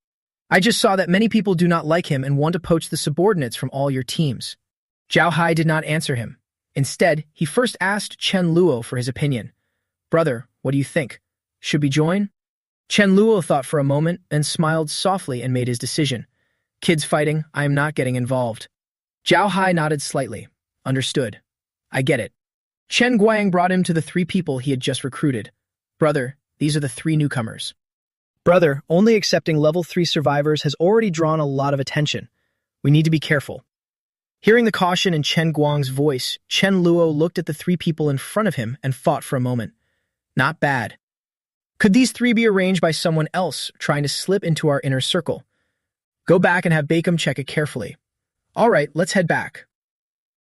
I just saw that many people do not like him and want to poach the subordinates from all your teams. Zhao Hai did not answer him. Instead, he first asked Chen Luo for his opinion. Brother, what do you think? Should we join? Chen Luo thought for a moment and smiled softly and made his decision. Kids fighting, I am not getting involved. Zhao Hai nodded slightly. Understood. I get it. Chen Guang brought him to the 3 people he had just recruited. Brother, these are the 3 newcomers. Brother, only accepting level 3 survivors has already drawn a lot of attention. We need to be careful. Hearing the caution in Chen Guang's voice, Chen Luo looked at the 3 people in front of him and thought for a moment. Not bad. Could these 3 be arranged by someone else trying to slip into our inner circle? Go back and have Bakem check it carefully. All right, let's head back.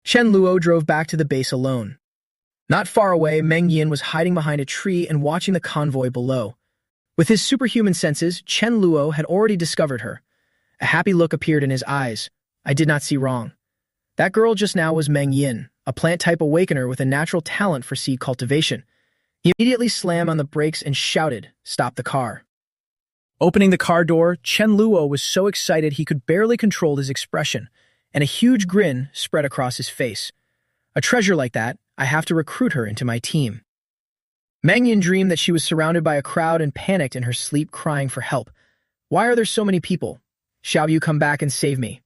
Chen Luo drove back to the base alone. Not far away, Meng Yin was hiding behind a tree and watching the convoy below. With his superhuman senses, Chen Luo had already discovered her. A happy look appeared in his eyes. I did not see wrong. That girl just now was Meng Yin, a plant-type awakener with a natural talent for seed cultivation. He immediately slammed on the brakes and shouted, "Stop the car." Opening the car door, Chen Luo was so excited he could barely control his expression, and a huge grin spread across his face. A treasure like that, I have to recruit her into my team. Meng Yin dreamed that she was surrounded by a crowd and panicked in her sleep, crying for help. Why are there so many people? Shall you come back and save me?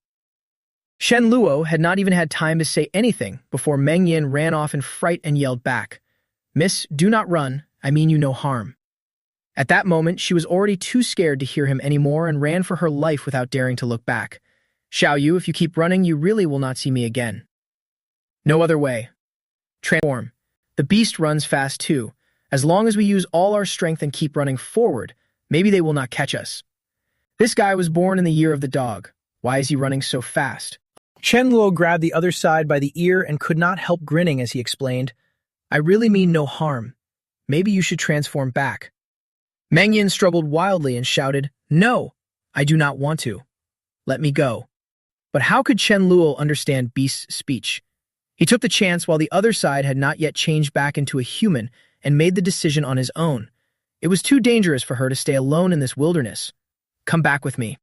Shen Luo had not even had time to say anything before Meng Yin ran off in fright and yelled back, "Miss, do not run, I mean you no harm." At that moment, she was already too scared to hear him anymore and ran for her life without daring to look back. "Xiao Yu, if you keep running, you really will not see me again." No other way. Transform. The beast runs fast too. As long as we use all our strength and keep running forward, maybe they will not catch us. This guy was born in the year of the dog. Why is he running so fast? Chen Luo grabbed the other side by the ear and could not help grinning as he explained, "I really mean no harm. Maybe you should transform back." Meng Yin struggled wildly and shouted, "No, I do not want to. Let me go." But how could Chen Luo understand Beast's speech? He took the chance while the other side had not yet changed back into a human and made the decision on his own. It was too dangerous for her to stay alone in this wilderness. "Come back with me.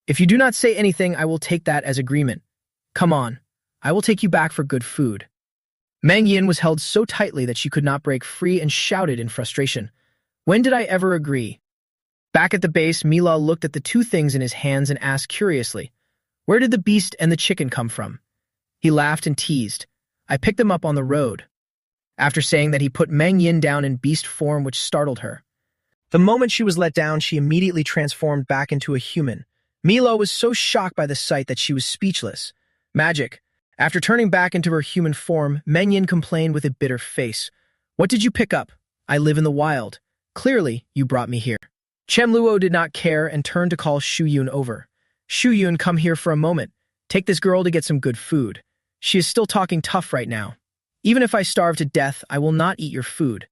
If you do not say anything, I will take that as agreement. Come on, I will take you back for good food." Meng Yin was held so tightly that she could not break free and shouted in frustration, "When did I ever agree?" Back at the base, Mila looked at the two things in his hands and asked curiously, "Where did the beast and the chicken come from?" He laughed and teased, "I picked them up on the road." After saying that, he put Meng Yin down in beast form, which startled her. The moment she was let down, she immediately transformed back into a human. Mila was so shocked by the sight that she was speechless. Magic. After turning back into her human form, Meng Yin complained with a bitter face, "What did you pick up? I live in the wild. Clearly, you brought me here." Chen Luo did not care and turned to call Shu Yun over. "Shu Yun, come here for a moment. Take this girl to get some good food. She is still talking tough right now. Even if I starve to death, I will not eat your food."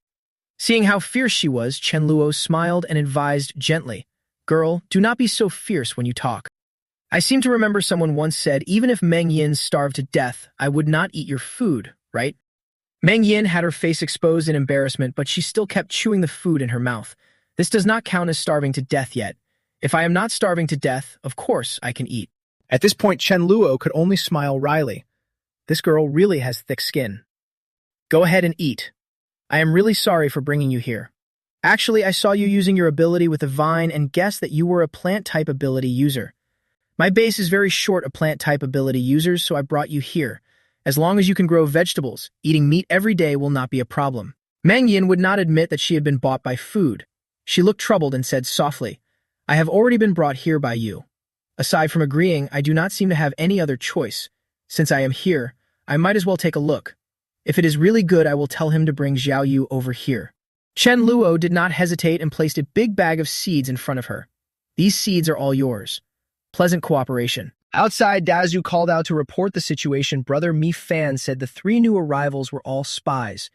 Seeing how fierce she was, Chen Luo smiled and advised gently, "Girl, do not be so fierce when you talk. I seem to remember someone once said, even if Meng Yin starved to death, I would not eat your food, right?" Meng Yin had her face exposed in embarrassment, but she still kept chewing the food in her mouth. "This does not count as starving to death yet. If I am not starving to death, of course I can eat." At this point, Chen Luo could only smile wryly. This girl really has thick skin. "Go ahead and eat. I am really sorry for bringing you here. Actually, I saw you using your ability with a vine and guessed that you were a plant-type ability user. My base is very short of plant-type ability users, so I brought you here. As long as you can grow vegetables, eating meat every day will not be a problem." Meng Yin would not admit that she had been bought by food. She looked troubled and said softly, "I have already been brought here by you. Aside from agreeing, I do not seem to have any other choice. Since I am here, I might as well take a look. If it is really good, I will tell him to bring Xiao Yu over here." Chen Luo did not hesitate and placed a big bag of seeds in front of her. "These seeds are all yours. Pleasant cooperation." Outside, Dazu called out to report the situation. Brother Mi Fan said the 3 new arrivals were all spies.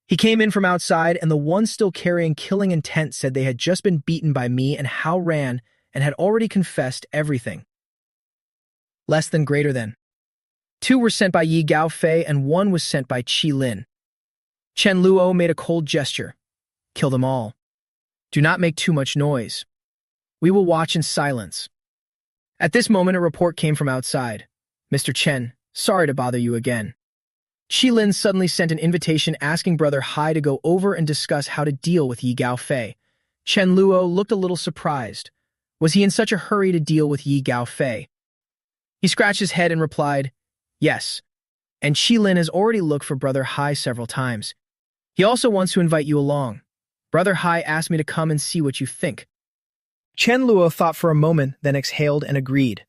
He came in from outside, and the one still carrying killing intent said they had just been beaten by me and Hao Ran and had already confessed everything. Less than greater than. 2 were sent by Yi Gaofei and 1 was sent by Qi Lin. Chen Luo made a cold gesture. "Kill them all. Do not make too much noise. We will watch in silence." At this moment, a report came from outside. "Mr. Chen, sorry to bother you again." Qi Lin suddenly sent an invitation asking Brother Hai to go over and discuss how to deal with Yi Gaofei. Chen Luo looked a little surprised. Was he in such a hurry to deal with Yi Gaofei? He scratched his head and replied, "Yes, and Qi Lin has already looked for Brother Hai several times. He also wants to invite you along. Brother Hai asked me to come and see what you think." Chen Luo thought for a moment, then exhaled and agreed.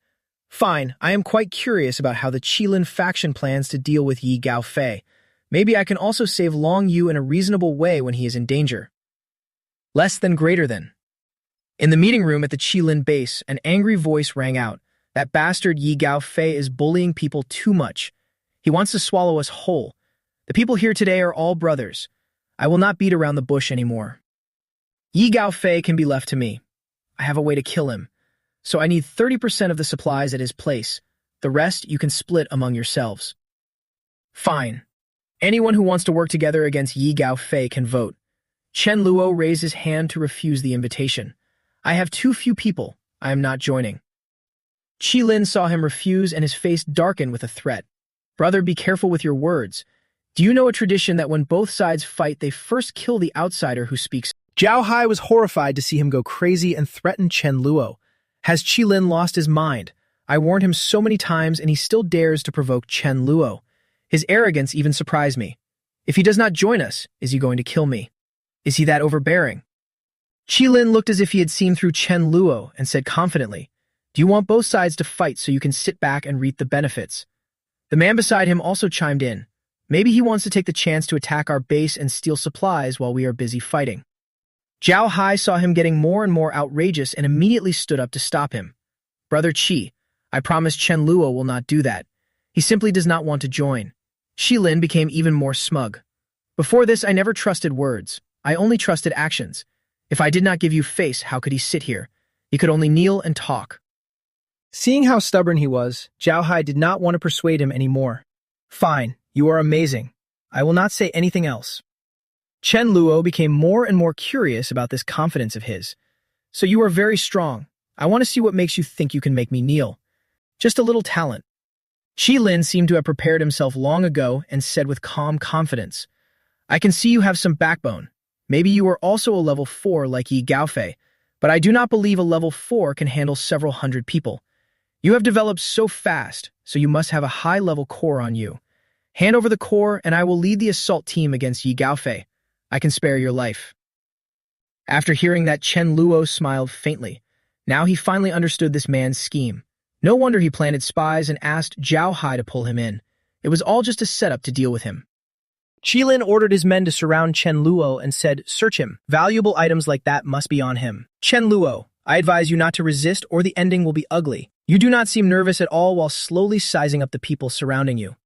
"Fine, I am quite curious about how the Qi Lin faction plans to deal with Yi Gaofei. Maybe I can also save Long Yu in a reasonable way when he is in danger." Less than greater than. In the meeting room at the Qi Lin base, an angry voice rang out. "That bastard Yi Gaofei is bullying people too much. He wants to swallow us whole. The people here today are all brothers. I will not beat around the bush anymore. Yi Gaofei can be left to me. I have a way to kill him. So I need 30% of the supplies at his place. The rest you can split among yourselves." "Fine. Anyone who wants to work together against Yi Gaofei can vote." Chen Luo raised his hand to refuse the invitation. "I have too few people. I am not joining." Qi Lin saw him refuse and his face darkened with a threat. "Brother, be careful with your words. Do you know a tradition that when both sides fight, they first kill the outsider who speaks?" Zhao Hai was horrified to see him go crazy and threatened Chen Luo. Has Qilin lost his mind? I warned him so many times and he still dares to provoke Chen Luo. His arrogance even surprised me. If he does not join us, is he going to kill me? Is he that overbearing? Qilin looked as if he had seen through Chen Luo and said confidently, "Do you want both sides to fight so you can sit back and reap the benefits?" The man beside him also chimed in. Maybe he wants to take the chance to attack our base and steal supplies while we are busy fighting. Zhao Hai saw him getting more and more outrageous and immediately stood up to stop him. "Brother Qi, I promise Chen Luo will not do that. He simply does not want to join." Qilin became even more smug. "Before this, I never trusted words. I only trusted actions. If I did not give you face, how could he sit here? He could only kneel and talk." Seeing how stubborn he was, Zhao Hai did not want to persuade him anymore. "Fine, you are amazing. I will not say anything else." Chen Luo became more and more curious about this confidence of his. "So you are very strong. I want to see what makes you think you can make me kneel. Just a little talent." Qilin seemed to have prepared himself long ago and said with calm confidence, "I can see you have some backbone. Maybe you are also a level 4 like Yi Gaofei, but I do not believe a level 4 can handle several hundred people. You have developed so fast, so you must have a high-level core on you. Hand over the core and I will lead the assault team against Yi Gaofei. I can spare your life." After hearing that, Chen Luo smiled faintly. Now he finally understood this man's scheme. No wonder he planted spies and asked Zhao Hai to pull him in. It was all just a setup to deal with him. Qilin ordered his men to surround Chen Luo and said, "Search him. Valuable items like that must be on him." "Chen Luo, I advise you not to resist or the ending will be ugly. You do not seem nervous at all while slowly sizing up the people surrounding you."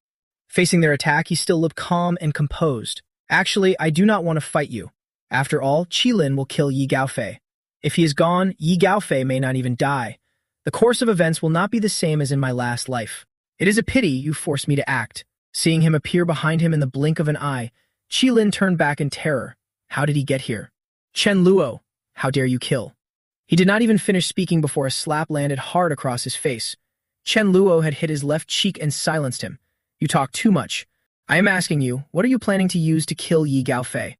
Facing their attack, he still looked calm and composed. "Actually, I do not want to fight you. After all, Qilin will kill Yi Gaofei. If he is gone, Yi Gaofei may not even die. The course of events will not be the same as in my last life. It is a pity you forced me to act." Seeing him appear behind him in the blink of an eye, Qilin turned back in terror. How did he get here? "Chen Luo, how dare you kill?" He did not even finish speaking before a slap landed hard across his face. Chen Luo had hit his left cheek and silenced him. "You talk too much. I am asking you, what are you planning to use to kill Yi Gaofei?"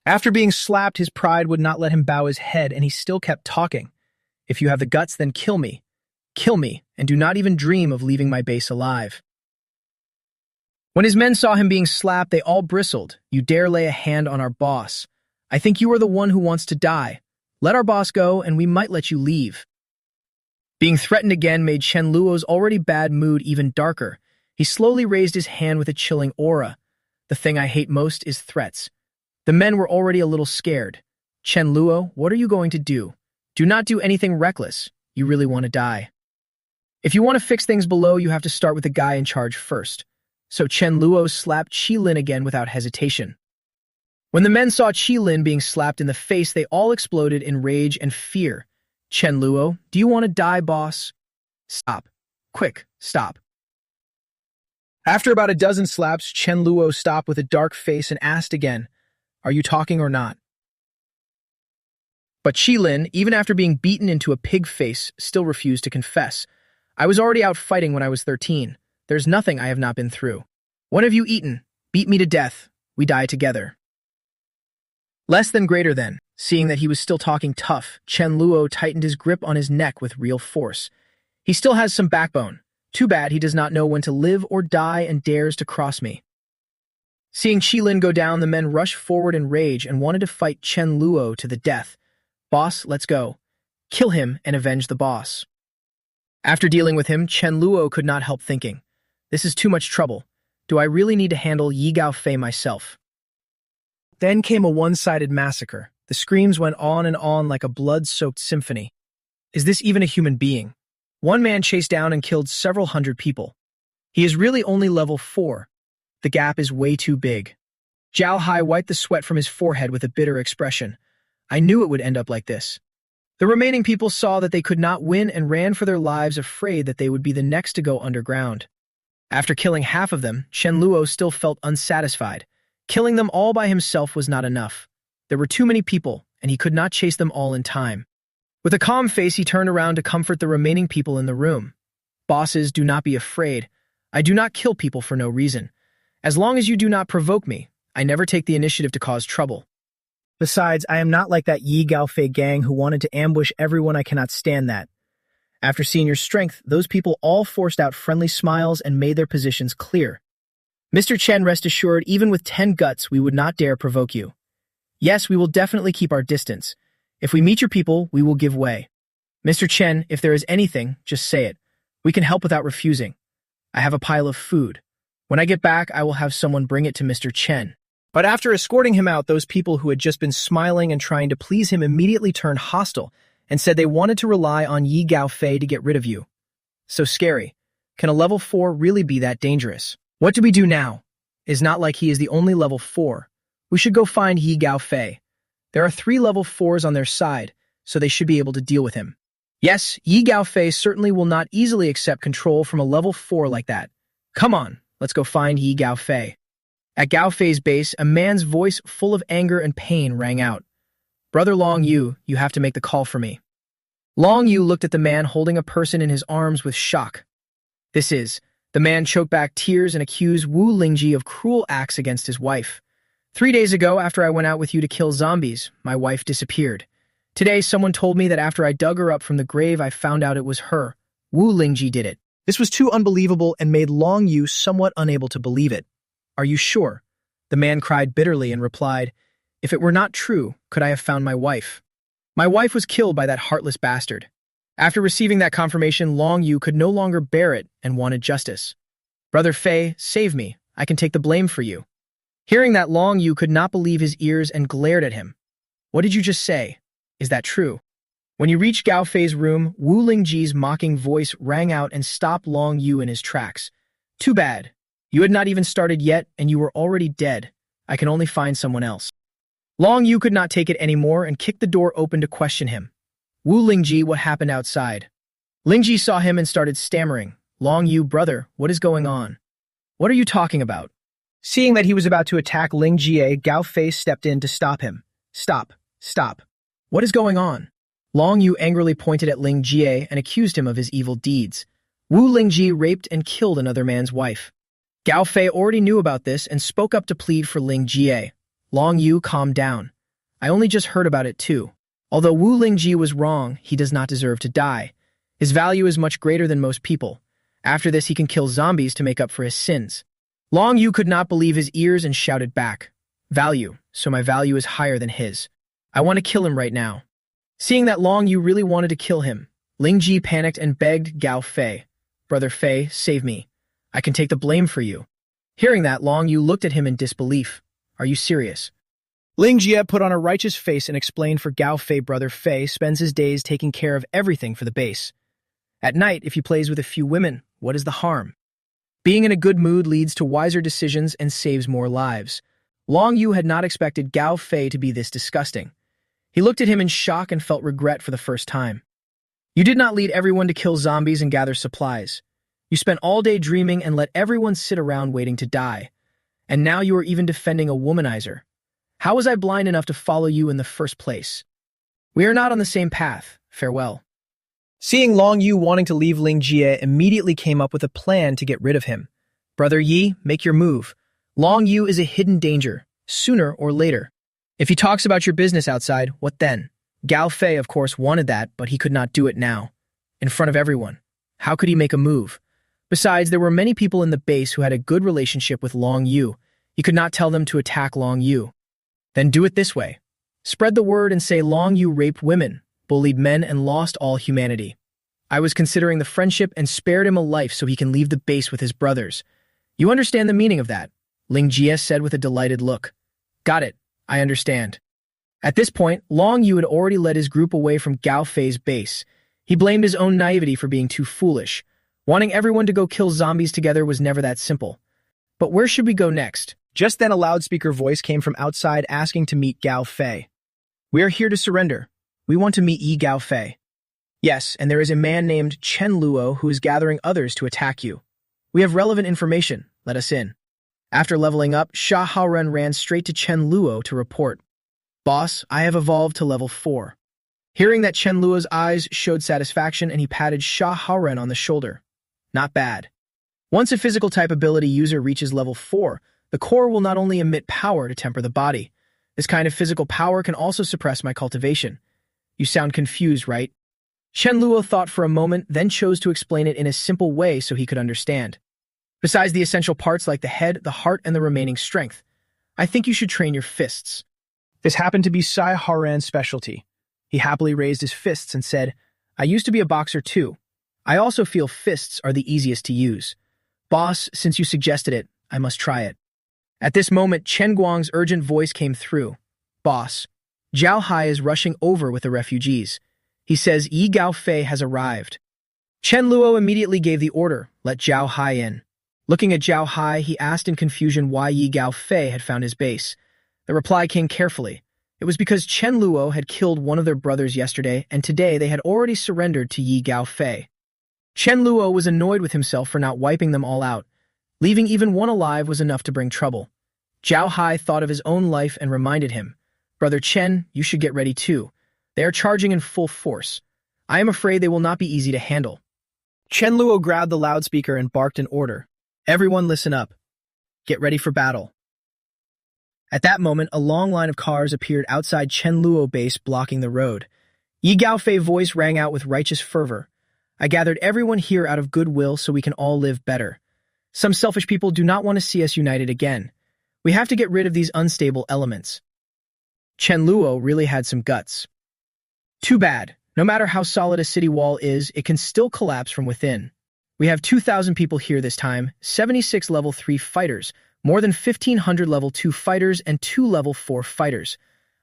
After being slapped, his pride would not let him bow his head, and he still kept talking. "If you have the guts, then kill me. Kill me, and do not even dream of leaving my base alive." When his men saw him being slapped, they all bristled. "You dare lay a hand on our boss. I think you are the one who wants to die. Let our boss go, and we might let you leave." Being threatened again made Chen Luo's already bad mood even darker. He slowly raised his hand with a chilling aura. "The thing I hate most is threats." The men were already a little scared. "Chen Luo, what are you going to do? Do not do anything reckless. You really want to die. If you want to fix things below, you have to start with the guy in charge first." So Chen Luo slapped Qilin again without hesitation. When the men saw Qilin being slapped in the face, they all exploded in rage and fear. "Chen Luo, do you want to die, boss?" "Stop. Quick, stop." After about a dozen slaps, Chen Luo stopped with a dark face and asked again, "Are you talking or not?" But Qilin, even after being beaten into a pig face, still refused to confess. "I was already out fighting when I was 13. There's nothing I have not been through. What have you eaten? Beat me to death. We die together." Less than greater than. Seeing that he was still talking tough, Chen Luo tightened his grip on his neck with real force. "He still has some backbone. Too bad he does not know when to live or die and dares to cross me." Seeing Qilin go down, the men rushed forward in rage and wanted to fight Chen Luo to the death. "Boss, let's go. Kill him and avenge the boss." After dealing with him, Chen Luo could not help thinking, "This is too much trouble. Do I really need to handle Yi Gaofei myself?" Then came a one-sided massacre. The screams went on and on like a blood-soaked symphony. Is this even a human being? One man chased down and killed several hundred people. He is really only level 4. The gap is way too big. Zhao Hai wiped the sweat from his forehead with a bitter expression. "I knew it would end up like this." The remaining people saw that they could not win and ran for their lives, afraid that they would be the next to go underground. After killing half of them, Chen Luo still felt unsatisfied. Killing them all by himself was not enough. There were too many people, and he could not chase them all in time. With a calm face, he turned around to comfort the remaining people in the room. "Bosses, do not be afraid. I do not kill people for no reason. As long as you do not provoke me, I never take the initiative to cause trouble. Besides, I am not like that Yi Gaofei gang who wanted to ambush everyone. I cannot stand that. After seeing your strength, those people all forced out friendly smiles and made their positions clear. Mr. Chen, rest assured, even with 10 guts, we would not dare provoke you. Yes, we will definitely keep our distance. If we meet your people, we will give way. Mr. Chen, if there is anything, just say it. We can help without refusing. I have a pile of food. When I get back, I will have someone bring it to Mr. Chen. But after escorting him out, those people who had just been smiling and trying to please him immediately turned hostile and said they wanted to rely on Yi Gaofei to get rid of you. So scary. Can a level 4 really be that dangerous? What do we do now? It's not like he is the only level 4. We should go find Yi Gaofei. There are 3 level 4s on their side, so they should be able to deal with him. Yes, Yi Gaofei certainly will not easily accept control from a level 4 like that. Come on, let's go find Yi Gaofei. At Gaofei's base, a man's voice full of anger and pain rang out. Brother Long Yu, you have to make the call for me. Long Yu looked at the man holding a person in his arms with shock. The man choked back tears and accused Wu Lingji of cruel acts against his wife. 3 days ago, after I went out with you to kill zombies, my wife disappeared. Today, someone told me that after I dug her up from the grave, I found out it was her. Wu Lingji did it. This was too unbelievable and made Long Yu somewhat unable to believe it. Are you sure? The man cried bitterly and replied, If it were not true, could I have found my wife? My wife was killed by that heartless bastard. After receiving that confirmation, Long Yu could no longer bear it and wanted justice. Brother Fei, save me. I can take the blame for you. Hearing that, Long Yu could not believe his ears and glared at him. What did you just say? Is that true? When you reached Gao Fei's room, Wu Lingji's mocking voice rang out and stopped Long Yu in his tracks. Too bad. You had not even started yet, and you were already dead. I can only find someone else. Long Yu could not take it anymore and kicked the door open to question him. Wu Lingji, what happened outside? Lingji saw him and started stammering. Long Yu, brother, what is going on? What are you talking about? Seeing that he was about to attack Ling Jie, Gao Fei stepped in to stop him. Stop. What is going on? Long Yu angrily pointed at Ling Jie and accused him of his evil deeds. Wu Lingji raped and killed another man's wife. Gao Fei already knew about this and spoke up to plead for Ling Jie. Long Yu, calm down. I only just heard about it too. Although Wu Lingji was wrong, he does not deserve to die. His value is much greater than most people. After this, he can kill zombies to make up for his sins. Long Yu could not believe his ears and shouted back. Value, so my value is higher than his. I want to kill him right now. Seeing that Long Yu really wanted to kill him, Ling Ji panicked and begged Gao Fei. Brother Fei, save me. I can take the blame for you. Hearing that, Long Yu looked at him in disbelief. Are you serious? Ling Jie put on a righteous face and explained for Gao Fei. Brother Fei spends his days taking care of everything for the base. At night, if he plays with a few women, what is the harm? Being in a good mood leads to wiser decisions and saves more lives. Long Yu had not expected Gao Fei to be this disgusting. He looked at him in shock and felt regret for the first time. You did not lead everyone to kill zombies and gather supplies. You spent all day dreaming and let everyone sit around waiting to die. And now you are even defending a womanizer. How was I blind enough to follow you in the first place? We are not on the same path. Farewell. Seeing Long Yu wanting to leave, Ling Jie immediately came up with a plan to get rid of him. Brother Yi, make your move. Long Yu is a hidden danger, sooner or later. If he talks about your business outside, what then? Gao Fei, of course, wanted that, but he could not do it now. In front of everyone. How could he make a move? Besides, there were many people in the base who had a good relationship with Long Yu. He could not tell them to attack Long Yu. Then do it this way. Spread the word and say Long Yu raped women, bullied men, and lost all humanity. I was considering the friendship and spared him a life so he can leave the base with his brothers. You understand the meaning of that? Ling Jie said with a delighted look. Got it. I understand. At this point, Long Yu had already led his group away from Gao Fei's base. He blamed his own naivety for being too foolish. Wanting everyone to go kill zombies together was never that simple. But where should we go next? Just then a loudspeaker voice came from outside asking to meet Gao Fei. We are here to surrender. We want to meet Yi Gao Fei. Yes, and there is a man named Chen Luo who is gathering others to attack you. We have relevant information. Let us in. After leveling up, Sha Haoren ran straight to Chen Luo to report. Boss, I have evolved to level 4. Hearing that, Chen Luo's eyes showed satisfaction and he patted Sha Haoren on the shoulder. Not bad. Once a physical type ability user reaches level 4, the core will not only emit power to temper the body. This kind of physical power can also suppress my cultivation. You sound confused, right? Chen Luo thought for a moment, then chose to explain it in a simple way so he could understand. Besides the essential parts like the head, the heart, and the remaining strength, I think you should train your fists. This happened to be Sai Haran's specialty. He happily raised his fists and said, I used to be a boxer too. I also feel fists are the easiest to use. Boss, since you suggested it, I must try it. At this moment, Chen Guang's urgent voice came through. Boss, Zhao Hai is rushing over with the refugees. He says Yi Gao Fei has arrived. Chen Luo immediately gave the order, let Zhao Hai in. Looking at Zhao Hai, he asked in confusion why Yi Gao Fei had found his base. The reply came carefully. It was because Chen Luo had killed one of their brothers yesterday, and today they had already surrendered to Yi Gao Fei. Chen Luo was annoyed with himself for not wiping them all out. Leaving even one alive was enough to bring trouble. Zhao Hai thought of his own life and reminded him, Brother Chen, you should get ready too. They are charging in full force. I am afraid they will not be easy to handle. Chen Luo grabbed the loudspeaker and barked an order. Everyone listen up. Get ready for battle. At that moment, a long line of cars appeared outside Chen Luo base blocking the road. Yi Gaofei's voice rang out with righteous fervor. I gathered everyone here out of goodwill so we can all live better. Some selfish people do not want to see us united again. We have to get rid of these unstable elements. Chen Luo really had some guts. Too bad. No matter how solid a city wall is, it can still collapse from within. We have 2,000 people here this time, 76 level 3 fighters, more than 1,500 level 2 fighters, and 2 level 4 fighters.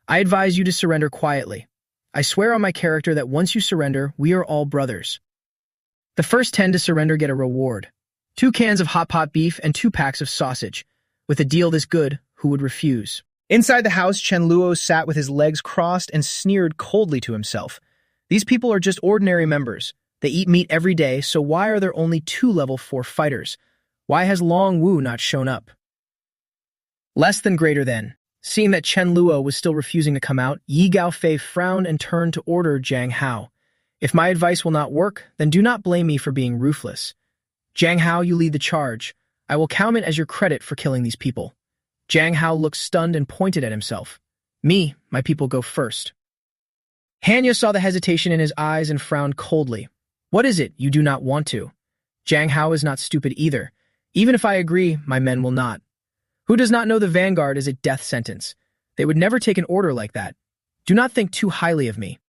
I advise you to surrender quietly. I swear on my character that once you surrender, we are all brothers. The first 10 to surrender get a reward. 2 cans of hot pot beef and 2 packs of sausage. With a deal this good, who would refuse? Inside the house, Chen Luo sat with his legs crossed and sneered coldly to himself. These people are just ordinary members. They eat meat every day, so why are there only 2 level 4 fighters? Why has Long Wu not shown up? Less than greater than. Seeing that Chen Luo was still refusing to come out, Yi Gaofei frowned and turned to order Jiang Hao. If my advice will not work, then do not blame me for being ruthless. Jiang Hao, you lead the charge. I will count it as your credit for killing these people. Jiang Hao looked stunned and pointed at himself. Me, my people go first. Hanya saw the hesitation in his eyes and frowned coldly. What is it you do not want to? Jiang Hao is not stupid either. Even if I agree, my men will not. Who does not know the vanguard is a death sentence? They would never take an order like that. Do not think too highly of me.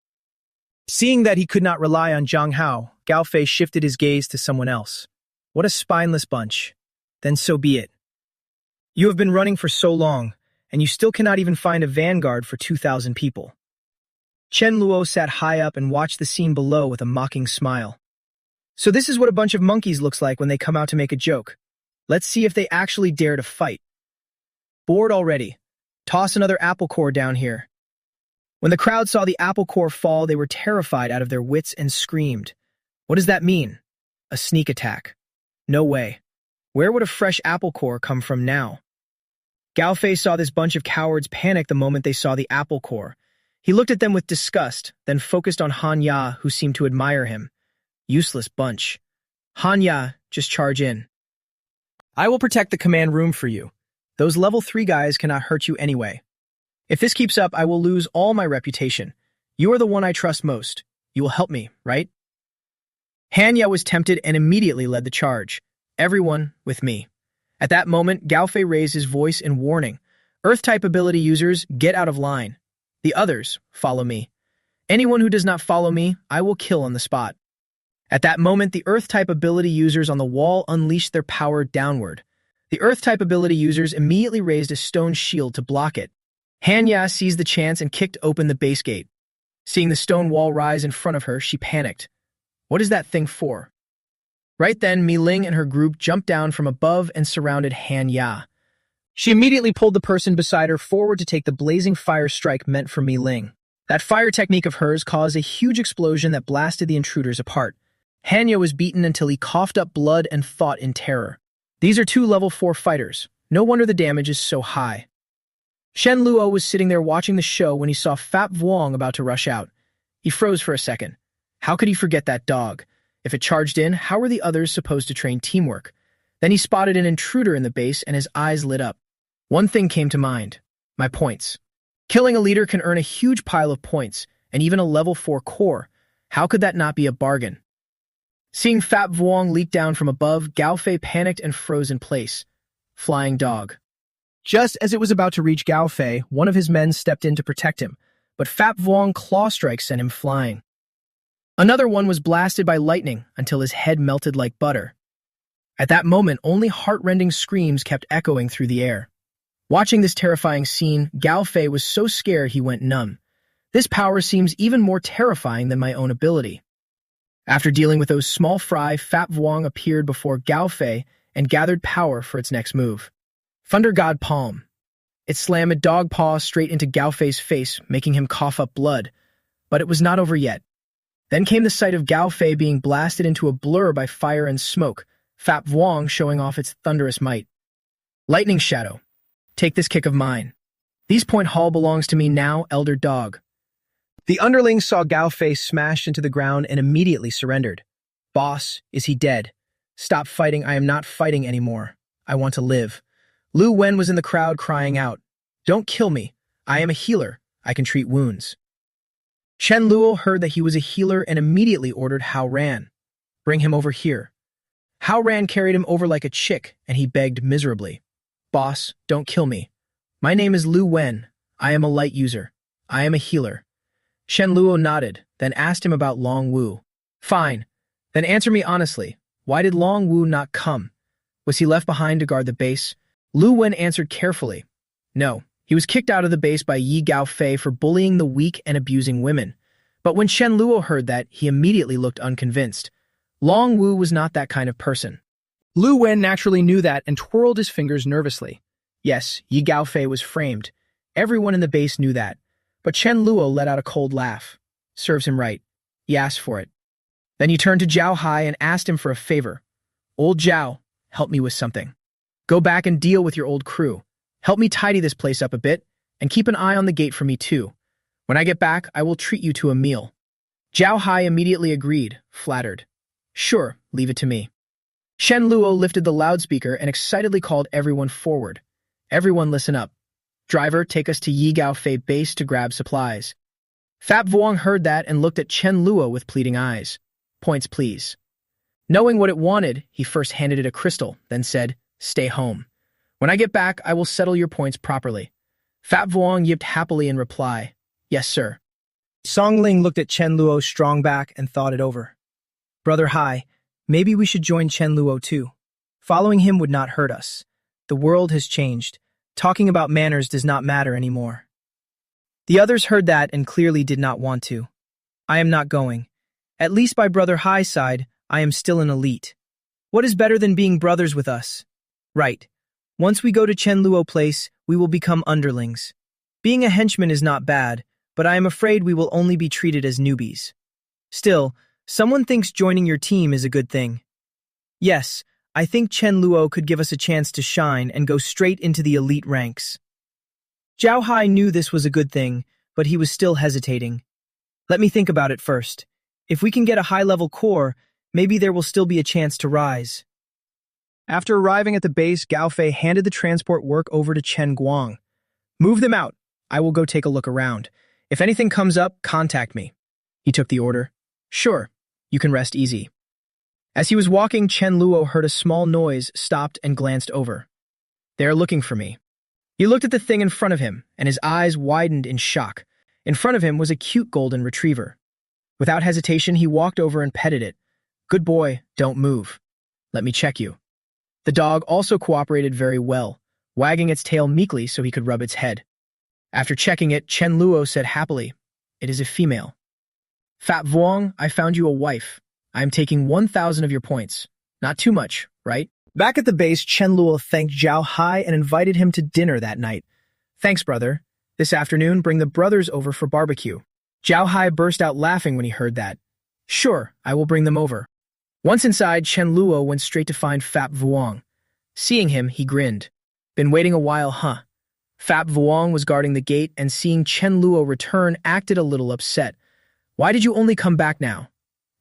Seeing that he could not rely on Jiang Hao, Gaofei shifted his gaze to someone else. What a spineless bunch. Then so be it. You have been running for so long, and you still cannot even find a vanguard for 2,000 people. Chen Luo sat high up and watched the scene below with a mocking smile. So this is what a bunch of monkeys looks like when they come out to make a joke. Let's see if they actually dare to fight. Bored already. Toss another apple core down here. When the crowd saw the apple core fall, they were terrified out of their wits and screamed. What does that mean? A sneak attack. No way. Where would a fresh apple core come from now? Gaofei saw this bunch of cowards panic the moment they saw the apple core. He looked at them with disgust, then focused on Hanya, who seemed to admire him. Useless bunch. Hanya, just charge in. I will protect the command room for you. Those level 3 guys cannot hurt you anyway. If this keeps up, I will lose all my reputation. You are the one I trust most. You will help me, right? Hanya was tempted and immediately led the charge. Everyone with me. At that moment, Gaofei raised his voice in warning. Earth-type ability users, get out of line. The others, follow me. Anyone who does not follow me, I will kill on the spot. At that moment, the Earth-type ability users on the wall unleashed their power downward. The Earth-type ability users immediately raised a stone shield to block it. Hanya seized the chance and kicked open the base gate. Seeing the stone wall rise in front of her, she panicked. What is that thing for? Right then, Mi Ling and her group jumped down from above and surrounded Hanya. She immediately pulled the person beside her forward to take the blazing fire strike meant for Mi Ling. That fire technique of hers caused a huge explosion that blasted the intruders apart. Hanya was beaten until he coughed up blood and fought in terror. These are 2 level 4 fighters. No wonder the damage is so high. Chen Luo was sitting there watching the show when he saw Fat Vuong about to rush out. He froze for a second. How could he forget that dog? If it charged in, how were the others supposed to train teamwork? Then he spotted an intruder in the base and his eyes lit up. One thing came to mind. My points. Killing a leader can earn a huge pile of points, and even a level 4 core. How could that not be a bargain? Seeing Fat Vuong leap down from above, Gao Fei panicked and froze in place. Flying dog. Just as it was about to reach Gao Fei, one of his men stepped in to protect him, but Fat Vuong claw strike sent him flying. Another one was blasted by lightning until his head melted like butter. At that moment, only heart-rending screams kept echoing through the air. Watching this terrifying scene, Gao Fei was so scared he went numb. This power seems even more terrifying than my own ability. After dealing with those small fry, Fat Vuong appeared before Gao Fei and gathered power for its next move. Thunder God Palm. It slammed a dog paw straight into Gao Fei's face, making him cough up blood. But it was not over yet. Then came the sight of Gao Fei being blasted into a blur by fire and smoke, Fat Vuong showing off its thunderous might. Lightning Shadow. Take this kick of mine. These Point Hall belongs to me now, Elder Dog. The underlings saw Gao Fei smashed into the ground and immediately surrendered. Boss, is he dead? Stop fighting, I am not fighting anymore. I want to live. Lu Wen was in the crowd crying out, Don't kill me. I am a healer. I can treat wounds. Chen Luo heard that he was a healer and immediately ordered Hao Ran. Bring him over here. Hao Ran carried him over like a chick, and he begged miserably. Boss, don't kill me. My name is Lu Wen. I am a light user. I am a healer. Shen Luo nodded, then asked him about Long Wu. Fine. Then answer me honestly. Why did Long Wu not come? Was he left behind to guard the base? Lu Wen answered carefully. No. He was kicked out of the base by Yi Gao Fei for bullying the weak and abusing women. But when Shen Luo heard that, he immediately looked unconvinced. Long Wu was not that kind of person. Lu Wen naturally knew that and twirled his fingers nervously. Yes, Yi Gao Fei was framed. Everyone in the base knew that. But Chen Luo let out a cold laugh. Serves him right. He asked for it. Then he turned to Zhao Hai and asked him for a favor. Old Zhao, help me with something. Go back and deal with your old crew. Help me tidy this place up a bit, and keep an eye on the gate for me too. When I get back, I will treat you to a meal. Zhao Hai immediately agreed, flattered. Sure, leave it to me. Shen Luo lifted the loudspeaker and excitedly called everyone forward. Everyone listen up. Driver, take us to Yi Gao Fei base to grab supplies. Fat Vuong heard that and looked at Chen Luo with pleading eyes. Points, please. Knowing what it wanted, he first handed it a crystal, then said, Stay home. When I get back, I will settle your points properly. Fat Vuong yipped happily in reply. Yes, sir. Song Ling looked at Chen Luo's strong back and thought it over. Brother Hai, maybe we should join Chen Luo too. Following him would not hurt us. The world has changed. Talking about manners does not matter anymore. The others heard that and clearly did not want to. I am not going. At least by Brother Hai's side, I am still an elite. What is better than being brothers with us? Right. Once we go to Chen Luo Place, we will become underlings. Being a henchman is not bad, but I am afraid we will only be treated as newbies. Still, someone thinks joining your team is a good thing. Yes, I think Chen Luo could give us a chance to shine and go straight into the elite ranks. Zhao Hai knew this was a good thing, but he was still hesitating. Let me think about it first. If we can get a high-level core, maybe there will still be a chance to rise. After arriving at the base, Gao Fei handed the transport work over to Chen Guang. Move them out. I will go take a look around. If anything comes up, contact me. He took the order. Sure, you can rest easy. As he was walking, Chen Luo heard a small noise, stopped, and glanced over. They are looking for me. He looked at the thing in front of him, and his eyes widened in shock. In front of him was a cute golden retriever. Without hesitation, he walked over and petted it. Good boy, don't move. Let me check you. The dog also cooperated very well, wagging its tail meekly so he could rub its head. After checking it, Chen Luo said happily, It is a female. Fat Vuong, I found you a wife. I am taking 1,000 of your points. Not too much, right? Back at the base, Chen Luo thanked Zhao Hai and invited him to dinner that night. Thanks, brother. This afternoon, bring the brothers over for barbecue. Zhao Hai burst out laughing when he heard that. Sure, I will bring them over. Once inside, Chen Luo went straight to find Fat Vuong. Seeing him, he grinned. Been waiting a while, huh? Fat Vuong was guarding the gate and seeing Chen Luo return acted a little upset. Why did you only come back now?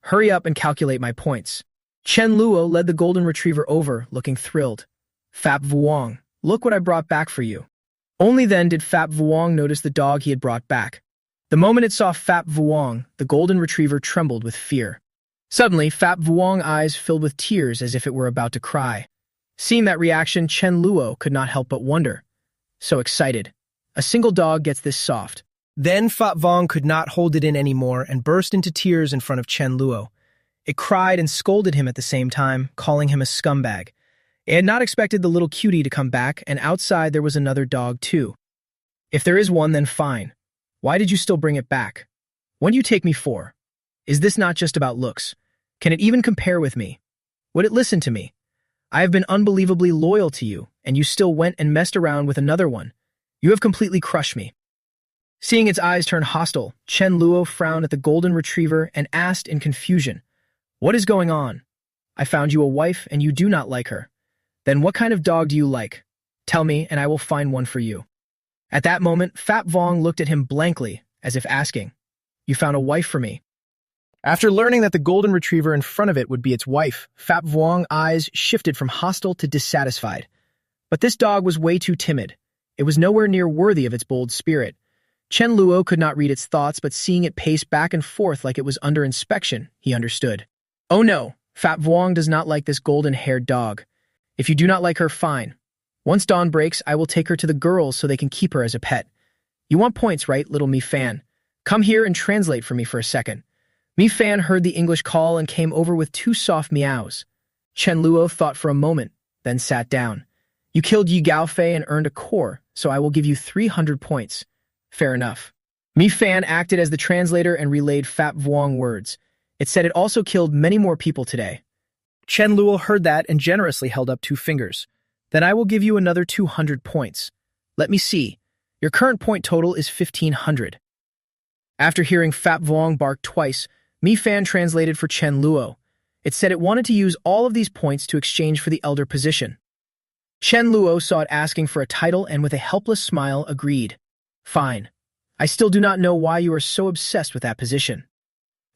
Hurry up and calculate my points. Chen Luo led the golden retriever over, looking thrilled. Fat Vuong, look what I brought back for you. Only then did Fat Vuong notice the dog he had brought back. The moment it saw Phap Vuong, the golden retriever trembled with fear. Suddenly, Phap Vuong's eyes filled with tears as if it were about to cry. Seeing that reaction, Chen Luo could not help but wonder. So excited. A single dog gets this soft. Then Phap Vuong could not hold it in anymore and burst into tears in front of Chen Luo. It cried and scolded him at the same time, calling him a scumbag. It had not expected the little cutie to come back, and outside there was another dog too. If there is one, then fine. Why did you still bring it back? What do you take me for? Is this not just about looks? Can it even compare with me? Would it listen to me? I have been unbelievably loyal to you, and you still went and messed around with another one. You have completely crushed me. Seeing its eyes turn hostile, Chen Luo frowned at the golden retriever and asked in confusion, "What is going on? I found you a wife and you do not like her. Then what kind of dog do you like? Tell me and I will find one for you." At that moment, Phap Vuong looked at him blankly, as if asking, "You found a wife for me?" After learning that the golden retriever in front of it would be its wife, Phap Vuong's eyes shifted from hostile to dissatisfied. But this dog was way too timid. It was nowhere near worthy of its bold spirit. Chen Luo could not read its thoughts, but seeing it pace back and forth like it was under inspection, he understood. Oh no, Phap Vuong does not like this golden-haired dog. If you do not like her, fine. Once dawn breaks, I will take her to the girls so they can keep her as a pet. You want points, right, little Mi Fan? Come here and translate for me for a second. Mi Fan heard the English call and came over with 2 soft meows. Chen Luo thought for a moment, then sat down. You killed Yi Gaofei and earned a core, so I will give you 300 points. Fair enough. Mi Fan acted as the translator and relayed Phap Vuong words. It said it also killed many more people today. Chen Luo heard that and generously held up 2 fingers. Then I will give you another 200 points. Let me see. Your current point total is 1,500. After hearing Phap Vuong bark twice, Mi Fan translated for Chen Luo. It said it wanted to use all of these points to exchange for the elder position. Chen Luo saw it asking for a title and with a helpless smile agreed. Fine. I still do not know why you are so obsessed with that position.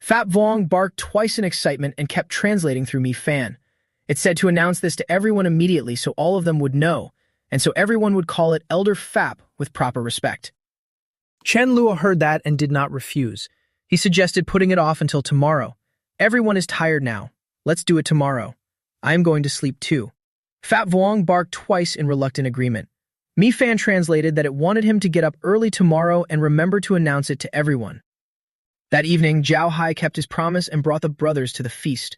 Phap Vuong barked twice in excitement and kept translating through Mi Fan. It said to announce this to everyone immediately so all of them would know, and so everyone would call it Elder Phap with proper respect. Chen Luo heard that and did not refuse. He suggested putting it off until tomorrow. Everyone is tired now. Let's do it tomorrow. I am going to sleep too. Phap Vuong barked twice in reluctant agreement. Mi Fan translated that it wanted him to get up early tomorrow and remember to announce it to everyone. That evening, Zhao Hai kept his promise and brought the brothers to the feast.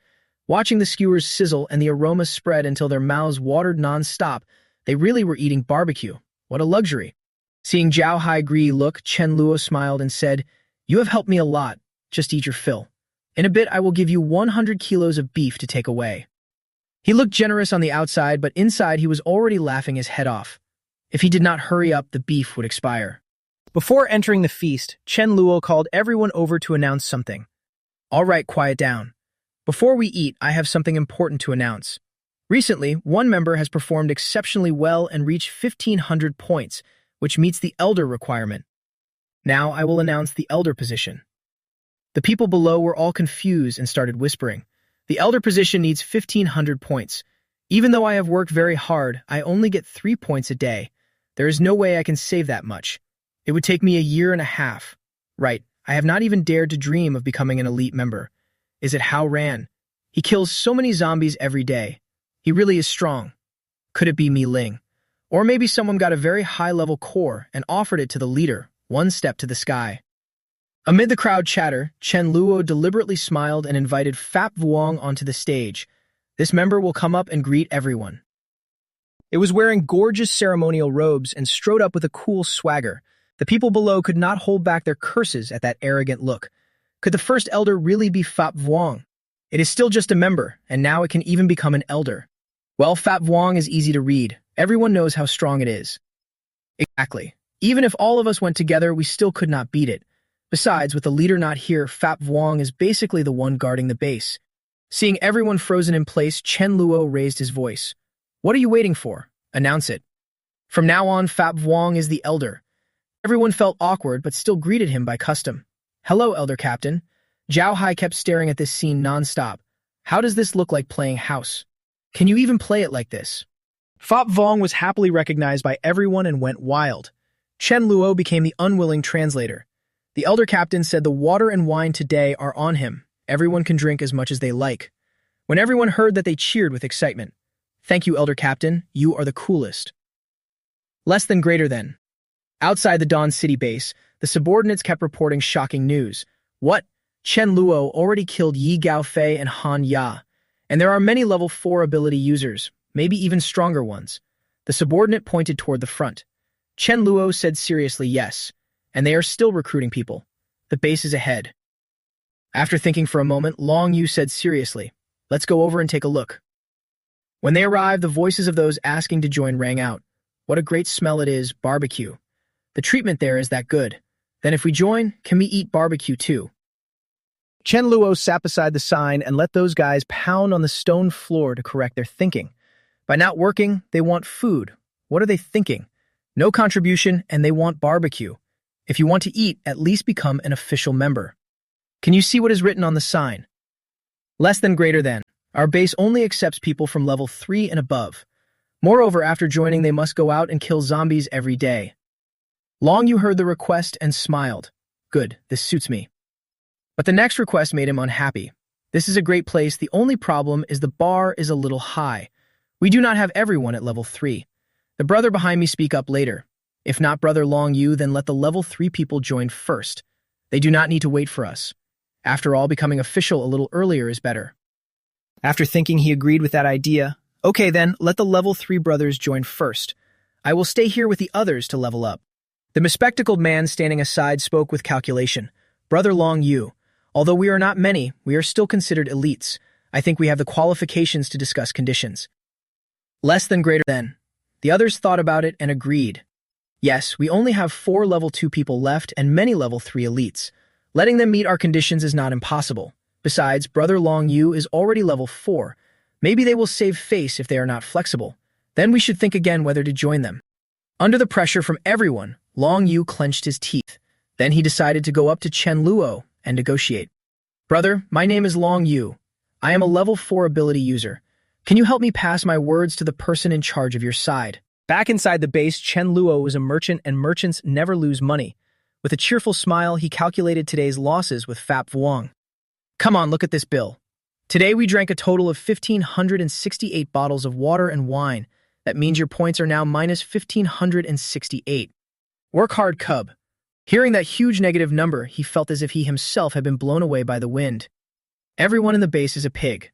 Watching the skewers sizzle and the aroma spread until their mouths watered non-stop, they really were eating barbecue. What a luxury. Seeing Zhao Hai greedy look, Chen Luo smiled and said, "You have helped me a lot. Just eat your fill. In a bit, I will give you 100 kilos of beef to take away." He looked generous on the outside, but inside he was already laughing his head off. If he did not hurry up, the beef would expire. Before entering the feast, Chen Luo called everyone over to announce something. All right, quiet down. Before we eat, I have something important to announce. Recently, one member has performed exceptionally well and reached 1,500 points, which meets the elder requirement. Now I will announce the elder position. The people below were all confused and started whispering. The elder position needs 1,500 points. Even though I have worked very hard, I only get 3 points a day. There is no way I can save that much. It would take me a year and a half. Right, I have not even dared to dream of becoming an elite member. Is it Hao Ran? He kills so many zombies every day. He really is strong. Could it be Mi Ling? Or maybe someone got a very high-level core and offered it to the leader, one step to the sky. Amid the crowd chatter, Chen Luo deliberately smiled and invited Phap Vuong onto the stage. This member will come up and greet everyone. It was wearing gorgeous ceremonial robes and strode up with a cool swagger. The people below could not hold back their curses at that arrogant look. Could the first elder really be Phap Vuong? It is still just a member, and now it can even become an elder. Well, Phap Vuong is easy to read. Everyone knows how strong it is. Exactly. Even if all of us went together, we still could not beat it. Besides, with the leader not here, Phap Vuong is basically the one guarding the base. Seeing everyone frozen in place, Chen Luo raised his voice. What are you waiting for? Announce it. From now on, Phap Vuong is the elder. Everyone felt awkward, but still greeted him by custom. Hello, Elder Captain. Zhao Hai kept staring at this scene non-stop. How does this look like playing house? Can you even play it like this? Phap Vuong was happily recognized by everyone and went wild. Chen Luo became the unwilling translator. The elder captain said the water and wine today are on him. Everyone can drink as much as they like. When everyone heard that, they cheered with excitement. Thank you, elder captain. You are the coolest. Less than greater than. Outside the Dawn City base, the subordinates kept reporting shocking news. What? Chen Luo already killed Yi Gaofei and Han Ya. And there are many level 4 ability users, maybe even stronger ones. The subordinate pointed toward the front. Chen Luo said seriously yes, and they are still recruiting people. The base is ahead. After thinking for a moment, Long Yu said seriously, let's go over and take a look. When they arrived, the voices of those asking to join rang out. What a great smell it is, barbecue. The treatment there is that good. Then if we join, can we eat barbecue too? Chen Luo sat beside the sign and let those guys pound on the stone floor to correct their thinking. By not working, they want food. What are they thinking? No contribution, and they want barbecue. If you want to eat, at least become an official member. Can you see what is written on the sign? Less than greater than. Our base only accepts people from level 3 and above. Moreover, after joining, they must go out and kill zombies every day. Long Yu heard the request and smiled. Good, this suits me. But the next request made him unhappy. This is a great place. The only problem is the bar is a little high. We do not have everyone at level 3. The brother behind me speak up later. If not brother Long Yu, then let the level 3 people join first. They do not need to wait for us. After all, becoming official a little earlier is better. After thinking, he agreed with that idea. Okay then, let the level 3 brothers join first. I will stay here with the others to level up. The bespectacled man standing aside spoke with calculation. Brother Long Yu, although we are not many, we are still considered elites. I think we have the qualifications to discuss conditions. Less than greater than. The others thought about it and agreed. Yes, we only have 4 level 2 people left and many level 3 elites. Letting them meet our conditions is not impossible. Besides, brother Long Yu is already level 4. Maybe they will save face if they are not flexible. Then we should think again whether to join them. Under the pressure from everyone, Long Yu clenched his teeth. Then he decided to go up to Chen Luo and negotiate. Brother, my name is Long Yu. I am a level 4 ability user. Can you help me pass my words to the person in charge of your side? Back inside the base, Chen Luo was a merchant, and merchants never lose money. With a cheerful smile, he calculated today's losses with Fap Vuong. Come on, look at this bill. Today we drank a total of 1,568 bottles of water and wine. That means your points are now minus 1,568. Work hard, cub. Hearing that huge negative number, he felt as if he himself had been blown away by the wind. Everyone in the base is a pig.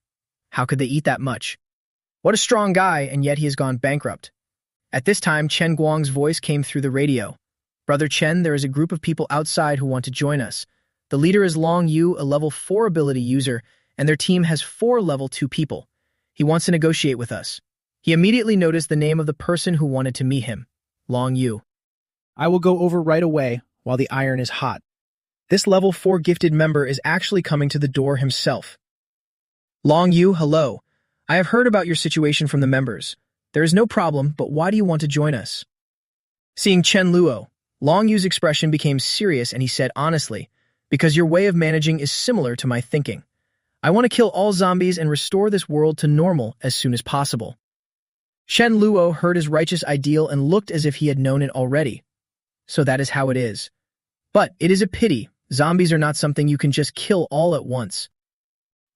How could they eat that much? What a strong guy, and yet he has gone bankrupt. At this time, Chen Guang's voice came through the radio. Brother Chen, there is a group of people outside who want to join us. The leader is Long Yu, a level 4 ability user, and their team has 4 level 2 people. He wants to negotiate with us. He immediately noticed the name of the person who wanted to meet him, Long Yu. I will go over right away while the iron is hot. This level 4 gifted member is actually coming to the door himself. Long Yu, hello. I have heard about your situation from the members. There is no problem, but why do you want to join us? Seeing Chen Luo, Long Yu's expression became serious and he said honestly, because your way of managing is similar to my thinking. I want to kill all zombies and restore this world to normal as soon as possible. Chen Luo heard his righteous ideal and looked as if he had known it already. So that is how it is. But it is a pity. Zombies are not something you can just kill all at once.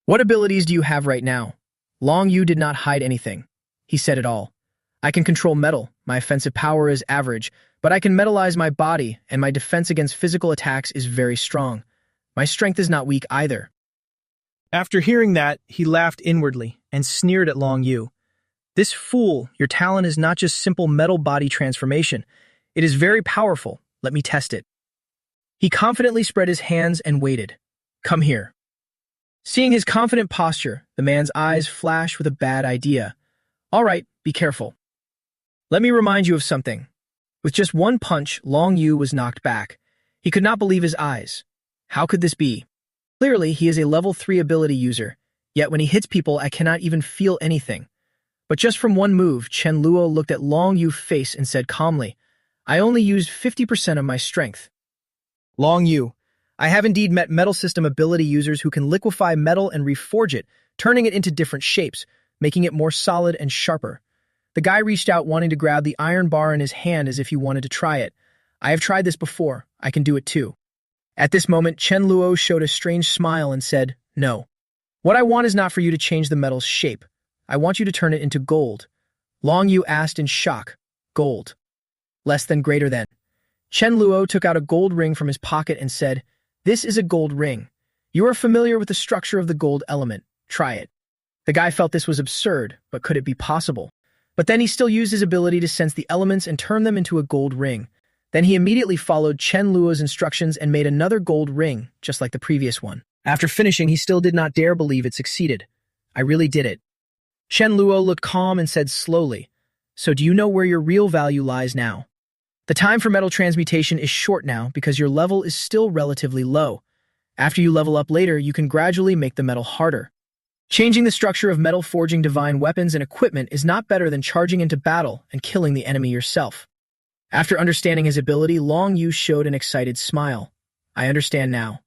What abilities do you have right now? Long Yu did not hide anything. He said it all. I can control metal. My offensive power is average, but I can metallize my body, and my defense against physical attacks is very strong. My strength is not weak either. After hearing that, he laughed inwardly and sneered at Long Yu. This fool, your talent is not just simple metal body transformation. It is very powerful. Let me test it. He confidently spread his hands and waited. Come here. Seeing his confident posture, the man's eyes flashed with a bad idea. All right, be careful. Let me remind you of something. With just one punch, Long Yu was knocked back. He could not believe his eyes. How could this be? Clearly, he is a level 3 ability user, yet when he hits people, I cannot even feel anything. But just from one move, Chen Luo looked at Long Yu's face and said calmly, I only used 50% of my strength. Long Yu, I have indeed met metal system ability users who can liquefy metal and reforge it, turning it into different shapes, making it more solid and sharper. The guy reached out wanting to grab the iron bar in his hand as if he wanted to try it. I have tried this before. I can do it too. At this moment, Chen Luo showed a strange smile and said, "No. What I want is not for you to change the metal's shape. I want you to turn it into gold." Long Yu asked in shock, "Gold? Less than greater than?" Chen Luo took out a gold ring from his pocket and said, "This is a gold ring. You are familiar with the structure of the gold element. Try it." The guy felt this was absurd, but could it be possible? But then he still used his ability to sense the elements and turn them into a gold ring. Then he immediately followed Chen Luo's instructions and made another gold ring, just like the previous one. After finishing, he still did not dare believe it succeeded. "I really did it." Chen Luo looked calm and said slowly, "So do you know where your real value lies now? The time for metal transmutation is short now because your level is still relatively low. After you level up later, you can gradually make the metal harder. Changing the structure of metal forging divine weapons and equipment is not better than charging into battle and killing the enemy yourself." After understanding his ability, Long Yu showed an excited smile. "I understand now."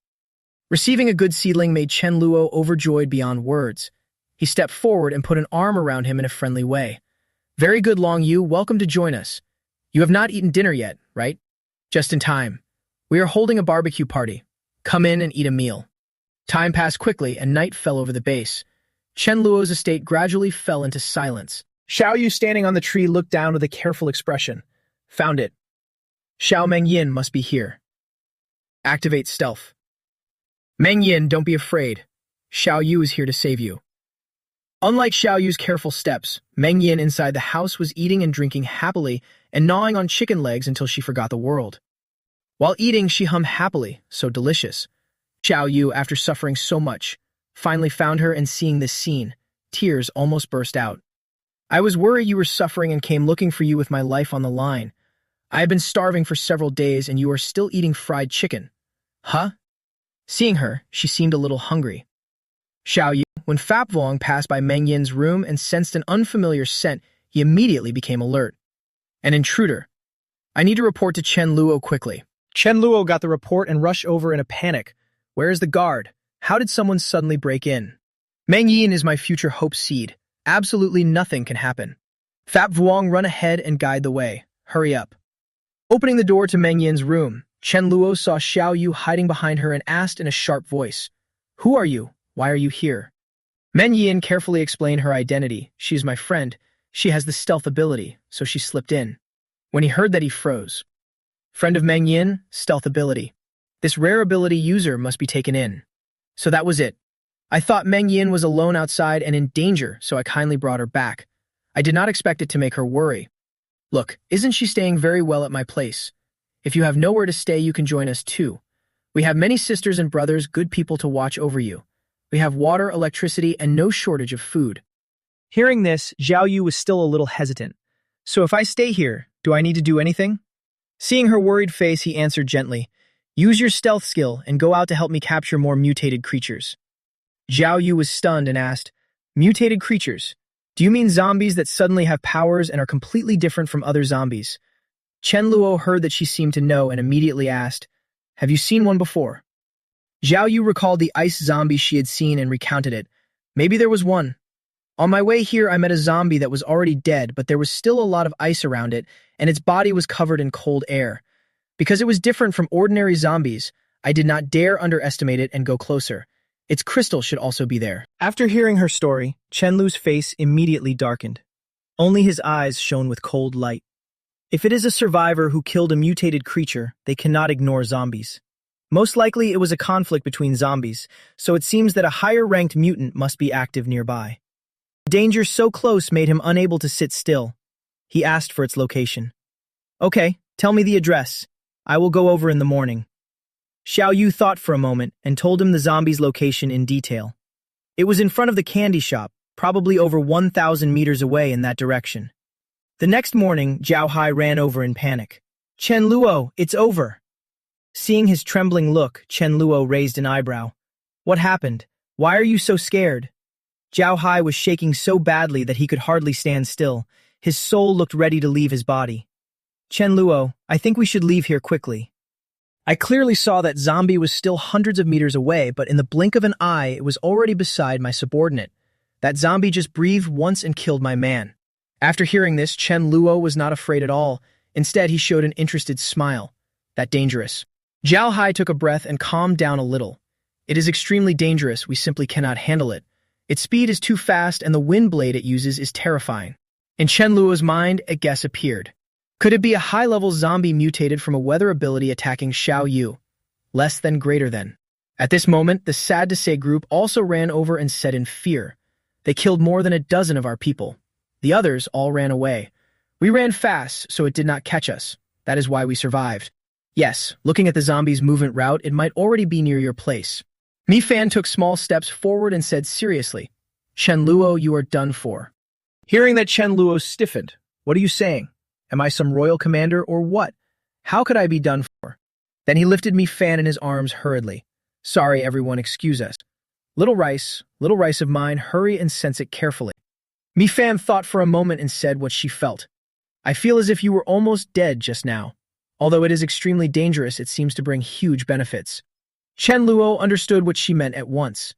Receiving a good seedling made Chen Luo overjoyed beyond words. He stepped forward and put an arm around him in a friendly way. "Very good, Long Yu. Welcome to join us. You have not eaten dinner yet, right? Just in time. We are holding a barbecue party. Come in and eat a meal." Time passed quickly and night fell over the base. Chen Luo's estate gradually fell into silence. Xiao Yu, standing on the tree, looked down with a careful expression. "Found it. Xiao Meng Yin must be here. Activate stealth. Meng Yin, don't be afraid. Xiao Yu is here to save you." Unlike Xiao Yu's careful steps, Meng Yin inside the house was eating and drinking happily and gnawing on chicken legs until she forgot the world. While eating, she hummed happily, so delicious. Xiao Yu, after suffering so much, finally found her, and seeing this scene, tears almost burst out. "I was worried you were suffering and came looking for you with my life on the line. I have been starving for several days and you are still eating fried chicken." "Huh?" Seeing her, she seemed a little hungry. Xiao Yu, when Fap Vuong passed by Meng Yin's room and sensed an unfamiliar scent, he immediately became alert. "An intruder. I need to report to Chen Luo quickly." Chen Luo got the report and rushed over in a panic. "Where is the guard? How did someone suddenly break in? Meng Yin is my future hope seed. Absolutely nothing can happen. Fap Vuong, run ahead and guide the way. Hurry up." Opening the door to Meng Yin's room, Chen Luo saw Xiao Yu hiding behind her and asked in a sharp voice, "Who are you? Why are you here?" Meng Yin carefully explained her identity. "She is my friend. She has the stealth ability, so she slipped in." When he heard that, he froze. Friend of Meng Yin, stealth ability. This rare ability user must be taken in. So that was it. I thought Meng Yin was alone outside and in danger, so I kindly brought her back. I did not expect it to make her worry. Look, isn't she staying very well at my place? If you have nowhere to stay, you can join us too. We have many sisters and brothers, good people to watch over you. We have water, electricity, and no shortage of food. Hearing this, Xiao Yu was still a little hesitant. "So if I stay here, do I need to do anything?" Seeing her worried face, he answered gently, "Use your stealth skill and go out to help me capture more mutated creatures." Xiao Yu was stunned and asked, "Mutated creatures? Do you mean zombies that suddenly have powers and are completely different from other zombies?" Chen Luo heard that she seemed to know and immediately asked, "Have you seen one before?" Xiao Yu recalled the ice zombie she had seen and recounted it. "Maybe there was one. On my way here, I met a zombie that was already dead, but there was still a lot of ice around it, and its body was covered in cold air. Because it was different from ordinary zombies, I did not dare underestimate it and go closer. Its crystal should also be there." After hearing her story, Chen Lu's face immediately darkened. Only his eyes shone with cold light. If it is a survivor who killed a mutated creature, they cannot ignore zombies. Most likely it was a conflict between zombies, so it seems that a higher-ranked mutant must be active nearby. Danger so close made him unable to sit still. He asked for its location. "Okay, tell me the address. I will go over in the morning." Xiao Yu thought for a moment and told him the zombie's location in detail. It was in front of the candy shop, probably over 1,000 meters away in that direction. The next morning, Zhao Hai ran over in panic. "Chen Luo, it's over." Seeing his trembling look, Chen Luo raised an eyebrow. "What happened? Why are you so scared?" Zhao Hai was shaking so badly that he could hardly stand still. His soul looked ready to leave his body. "Chen Luo, I think we should leave here quickly." I clearly saw that zombie was still hundreds of meters away, but in the blink of an eye, it was already beside my subordinate. That zombie just breathed once and killed my man. After hearing this, Chen Luo was not afraid at all. Instead, he showed an interested smile. "That dangerous?" Zhao Hai took a breath and calmed down a little. It is extremely dangerous, we simply cannot handle it. Its speed is too fast and the wind blade it uses is terrifying. In Chen Luo's mind, a guess appeared. Could it be a high-level zombie mutated from a weather ability attacking Xiao Yu? Less than greater than. At this moment, the sad-to-say group also ran over and said in fear. They killed more than a dozen of our people. The others all ran away. We ran fast, so it did not catch us. That is why we survived. Yes, looking at the zombies' movement route, it might already be near your place. Mi Fan took small steps forward and said seriously, Chen Luo, you are done for. Hearing that, Chen Luo stiffened. What are you saying? Am I some royal commander or what? How could I be done for? Then he lifted Mi Fan in his arms hurriedly. Sorry, everyone, excuse us. Little rice of mine, hurry and sense it carefully. Mi Fan thought for a moment and said what she felt. I feel as if you were almost dead just now. Although it is extremely dangerous, it seems to bring huge benefits. Chen Luo understood what she meant at once.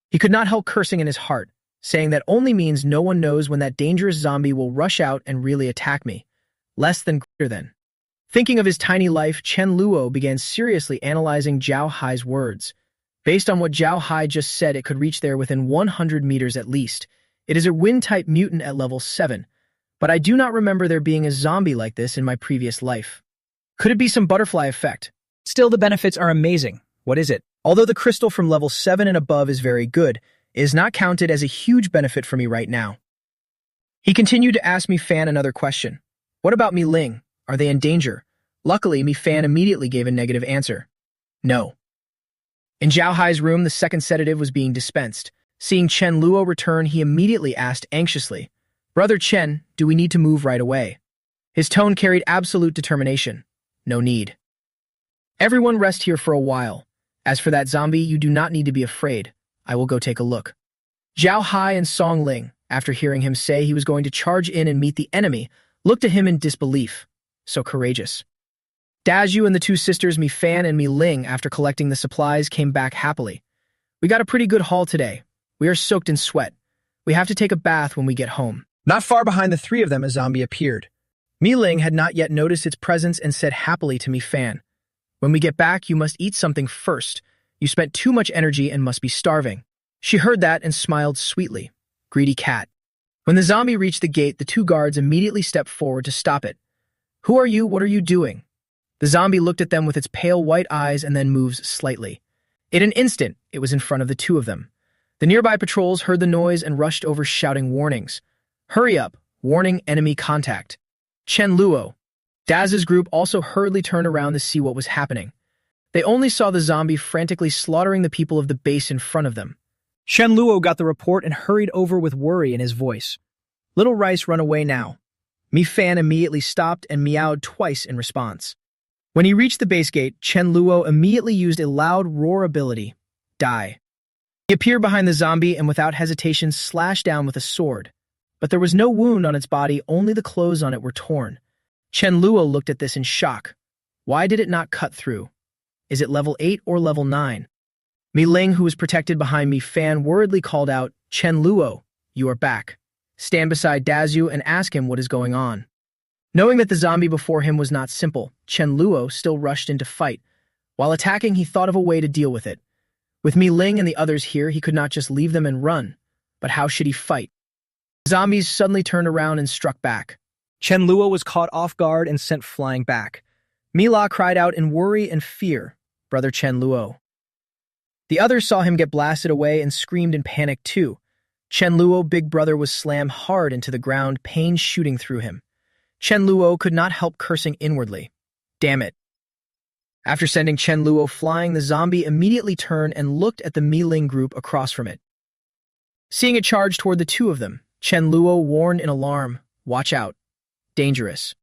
He could not help cursing in his heart, saying that only means no one knows when that dangerous zombie will rush out and really attack me. Less than greater than. Thinking of his tiny life, Chen Luo began seriously analyzing Zhao Hai's words. Based on what Zhao Hai just said, it could reach there within 100 meters at least. It is a wind-type mutant at level 7, but I do not remember there being a zombie like this in my previous life. Could it be some butterfly effect? Still, the benefits are amazing. What is it? Although the crystal from level 7 and above is very good, it is not counted as a huge benefit for me right now. He continued to ask Mi Fan another question. What about Mi Ling? Are they in danger? Luckily, Mi Fan immediately gave a negative answer. No. In Zhao Hai's room, the second sedative was being dispensed. Seeing Chen Luo return, he immediately asked anxiously, Brother Chen, do we need to move right away? His tone carried absolute determination. No need. Everyone rest here for a while. As for that zombie, you do not need to be afraid. I will go take a look. Zhao Hai and Song Ling, after hearing him say he was going to charge in and meet the enemy, looked at him in disbelief. So courageous. Dazhu and the two sisters Mi Fan and Mi Ling, after collecting the supplies, came back happily. We got a pretty good haul today. We are soaked in sweat. We have to take a bath when we get home. Not far behind the three of them, a zombie appeared. Mi Ling had not yet noticed its presence and said happily to Mi Fan, When we get back, you must eat something first. You spent too much energy and must be starving. She heard that and smiled sweetly. Greedy cat. When the zombie reached the gate, the two guards immediately stepped forward to stop it. Who are you? What are you doing? The zombie looked at them with its pale white eyes and then moves slightly. In an instant, it was in front of the two of them. The nearby patrols heard the noise and rushed over shouting warnings. Hurry up! Warning, enemy contact. Chen Luo. Daz's group also hurriedly turned around to see what was happening. They only saw the zombie frantically slaughtering the people of the base in front of them. Chen Luo got the report and hurried over with worry in his voice. Little Rice, run away now. Mi Fan immediately stopped and meowed twice in response. When he reached the base gate, Chen Luo immediately used a loud roar ability. Die. He appeared behind the zombie and without hesitation slashed down with a sword. But there was no wound on its body, only the clothes on it were torn. Chen Luo looked at this in shock. Why did it not cut through? Is it level 8 or level 9? Mi Ling, who was protected behind Mi Fan, worriedly called out, Chen Luo, you are back. Stand beside Dazhu and ask him what is going on. Knowing that the zombie before him was not simple, Chen Luo still rushed into fight. While attacking, he thought of a way to deal with it. With Mi Ling and the others here, he could not just leave them and run. But how should he fight? The zombies suddenly turned around and struck back. Chen Luo was caught off guard and sent flying back. Mila cried out in worry and fear, Brother Chen Luo. The others saw him get blasted away and screamed in panic too. Chen Luo, big brother, was slammed hard into the ground, pain shooting through him. Chen Luo could not help cursing inwardly. Damn it. After sending Chen Luo flying, the zombie immediately turned and looked at the Mi Ling group across from it. Seeing it charge toward the two of them, Chen Luo warned in alarm, watch out. Dangerous.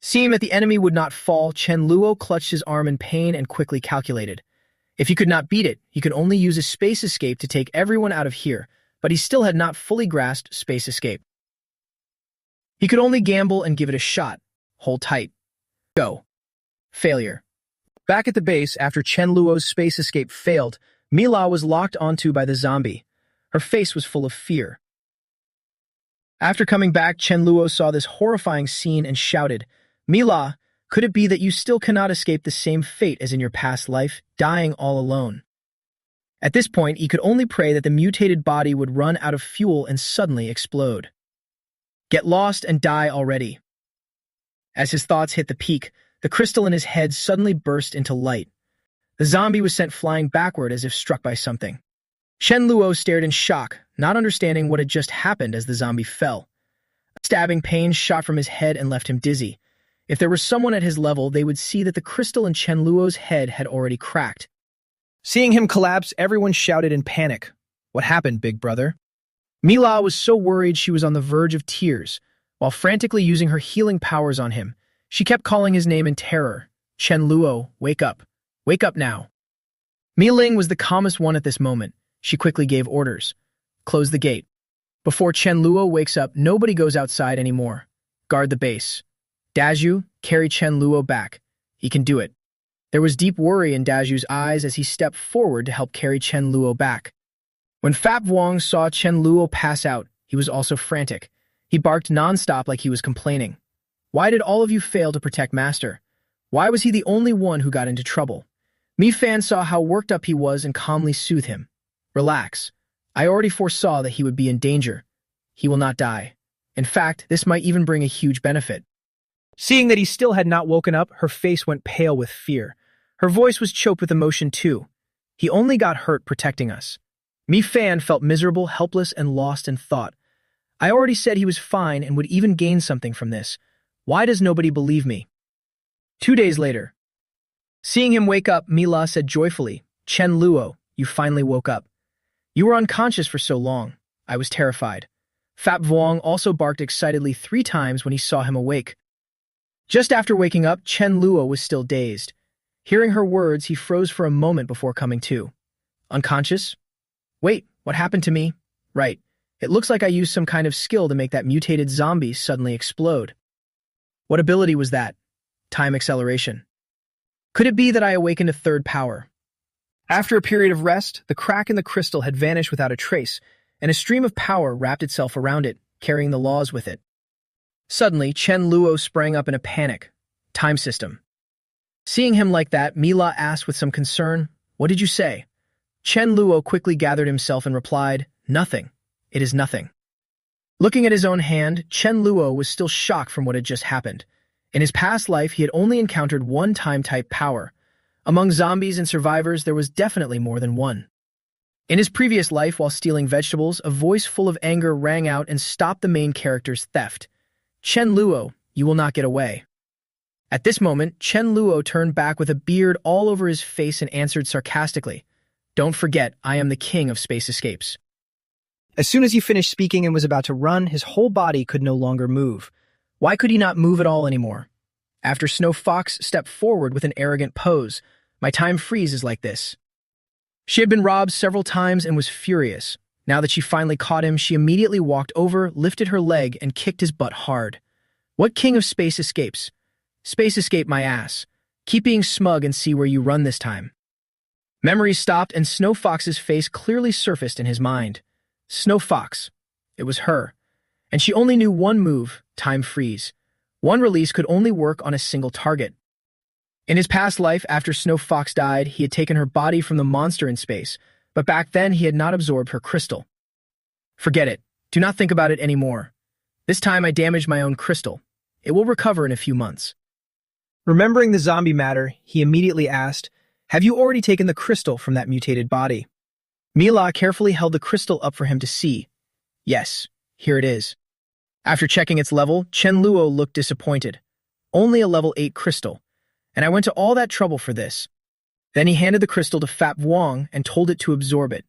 Seeing that the enemy would not fall, Chen Luo clutched his arm in pain and quickly calculated. If he could not beat it, he could only use a space escape to take everyone out of here, but he still had not fully grasped space escape. He could only gamble and give it a shot. Hold tight. Go. Failure. Back at the base, after Chen Luo's space escape failed, Mila was locked onto by the zombie. Her face was full of fear. After coming back, Chen Luo saw this horrifying scene and shouted, Mila, Could it be that you still cannot escape the same fate as in your past life, dying all alone? At this point, he could only pray that the mutated body would run out of fuel and suddenly explode. Get lost and die already. As his thoughts hit the peak, the crystal in his head suddenly burst into light. The zombie was sent flying backward as if struck by something. Chen Luo stared in shock, not understanding what had just happened as the zombie fell. A stabbing pain shot from his head and left him dizzy. If there were someone at his level, they would see that the crystal in Chen Luo's head had already cracked. Seeing him collapse, everyone shouted in panic. What happened, big brother? Mila was so worried she was on the verge of tears. While frantically using her healing powers on him, she kept calling his name in terror. Chen Luo, wake up. Wake up now. Mi Ling was the calmest one at this moment. She quickly gave orders. Close the gate. Before Chen Luo wakes up, nobody goes outside anymore. Guard the base. Daju, carry Chen Luo back. He can do it. There was deep worry in Daju's eyes as he stepped forward to help carry Chen Luo back. When Fap Vuong saw Chen Luo pass out, he was also frantic. He barked nonstop like he was complaining. Why did all of you fail to protect Master? Why was he the only one who got into trouble? Mi Fan saw how worked up he was and calmly soothed him. Relax. I already foresaw that he would be in danger. He will not die. In fact, this might even bring a huge benefit. Seeing that he still had not woken up, her face went pale with fear. Her voice was choked with emotion too. He only got hurt protecting us. Mi Fan felt miserable, helpless, and lost in thought. I already said he was fine and would even gain something from this. Why does nobody believe me? 2 days later. Seeing him wake up, Mila said joyfully, Chen Luo, you finally woke up. You were unconscious for so long. I was terrified. Fap Vuong also barked excitedly 3 times when he saw him awake. Just after waking up, Chen Luo was still dazed. Hearing her words, he froze for a moment before coming to. Unconscious? Wait, what happened to me? Right. It looks like I used some kind of skill to make that mutated zombie suddenly explode. What ability was that? Time acceleration. Could it be that I awakened a third power? After a period of rest, the crack in the crystal had vanished without a trace, and a stream of power wrapped itself around it, carrying the laws with it. Suddenly, Chen Luo sprang up in a panic. Time system. Seeing him like that, Mila asked with some concern, What did you say? Chen Luo quickly gathered himself and replied, Nothing. It is nothing. Looking at his own hand, Chen Luo was still shocked from what had just happened. In his past life, he had only encountered one time-type power. Among zombies and survivors, there was definitely more than one. In his previous life, while stealing vegetables, a voice full of anger rang out and stopped the main character's theft. Chen Luo, you will not get away. At this moment, Chen Luo turned back with a beard all over his face and answered sarcastically, Don't forget, I am the king of space escapes. As soon as he finished speaking and was about to run, his whole body could no longer move. Why could he not move at all anymore? After Snow Fox stepped forward with an arrogant pose, my time freezes like this. She had been robbed several times and was furious. Now that she finally caught him, she immediately walked over, lifted her leg, and kicked his butt hard. What king of space escapes? Space escape my ass. Keep being smug and see where you run this time. Memories stopped and Snow Fox's face clearly surfaced in his mind. Snow Fox. It was her. And she only knew one move, time freeze. One release could only work on a single target. In his past life, after Snow Fox died, he had taken her body from the monster in space, but back then he had not absorbed her crystal. Forget it. Do not think about it anymore. This time I damaged my own crystal. It will recover in a few months. Remembering the zombie matter, he immediately asked, Have you already taken the crystal from that mutated body? Mila carefully held the crystal up for him to see. Yes, here it is. After checking its level, Chen Luo looked disappointed. Only a level 8 crystal. And I went to all that trouble for this. Then he handed the crystal to Fap Vuong and told it to absorb it.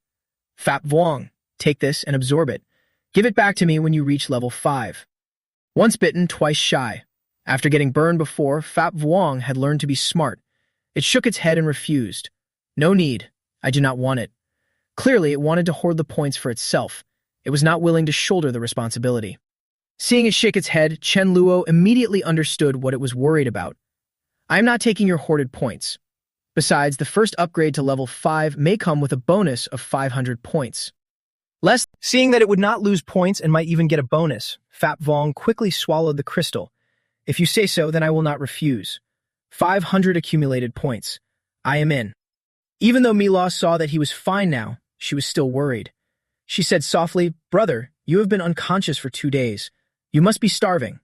Fap Vuong, take this and absorb it. Give it back to me when you reach level 5. Once bitten, twice shy. After getting burned before, Fap Vuong had learned to be smart. It shook its head and refused. No need. I do not want it. Clearly, it wanted to hoard the points for itself. It was not willing to shoulder the responsibility. Seeing it shake its head, Chen Luo immediately understood what it was worried about. I am not taking your hoarded points. Besides, the first upgrade to level 5 may come with a bonus of 500 points. Seeing that it would not lose points and might even get a bonus, Fap Vuong quickly swallowed the crystal. If you say so, then I will not refuse. 500 accumulated points. I am in. Even though Mila saw that he was fine now, she was still worried. She said softly, "Brother, you have been unconscious for 2 days. You must be starving.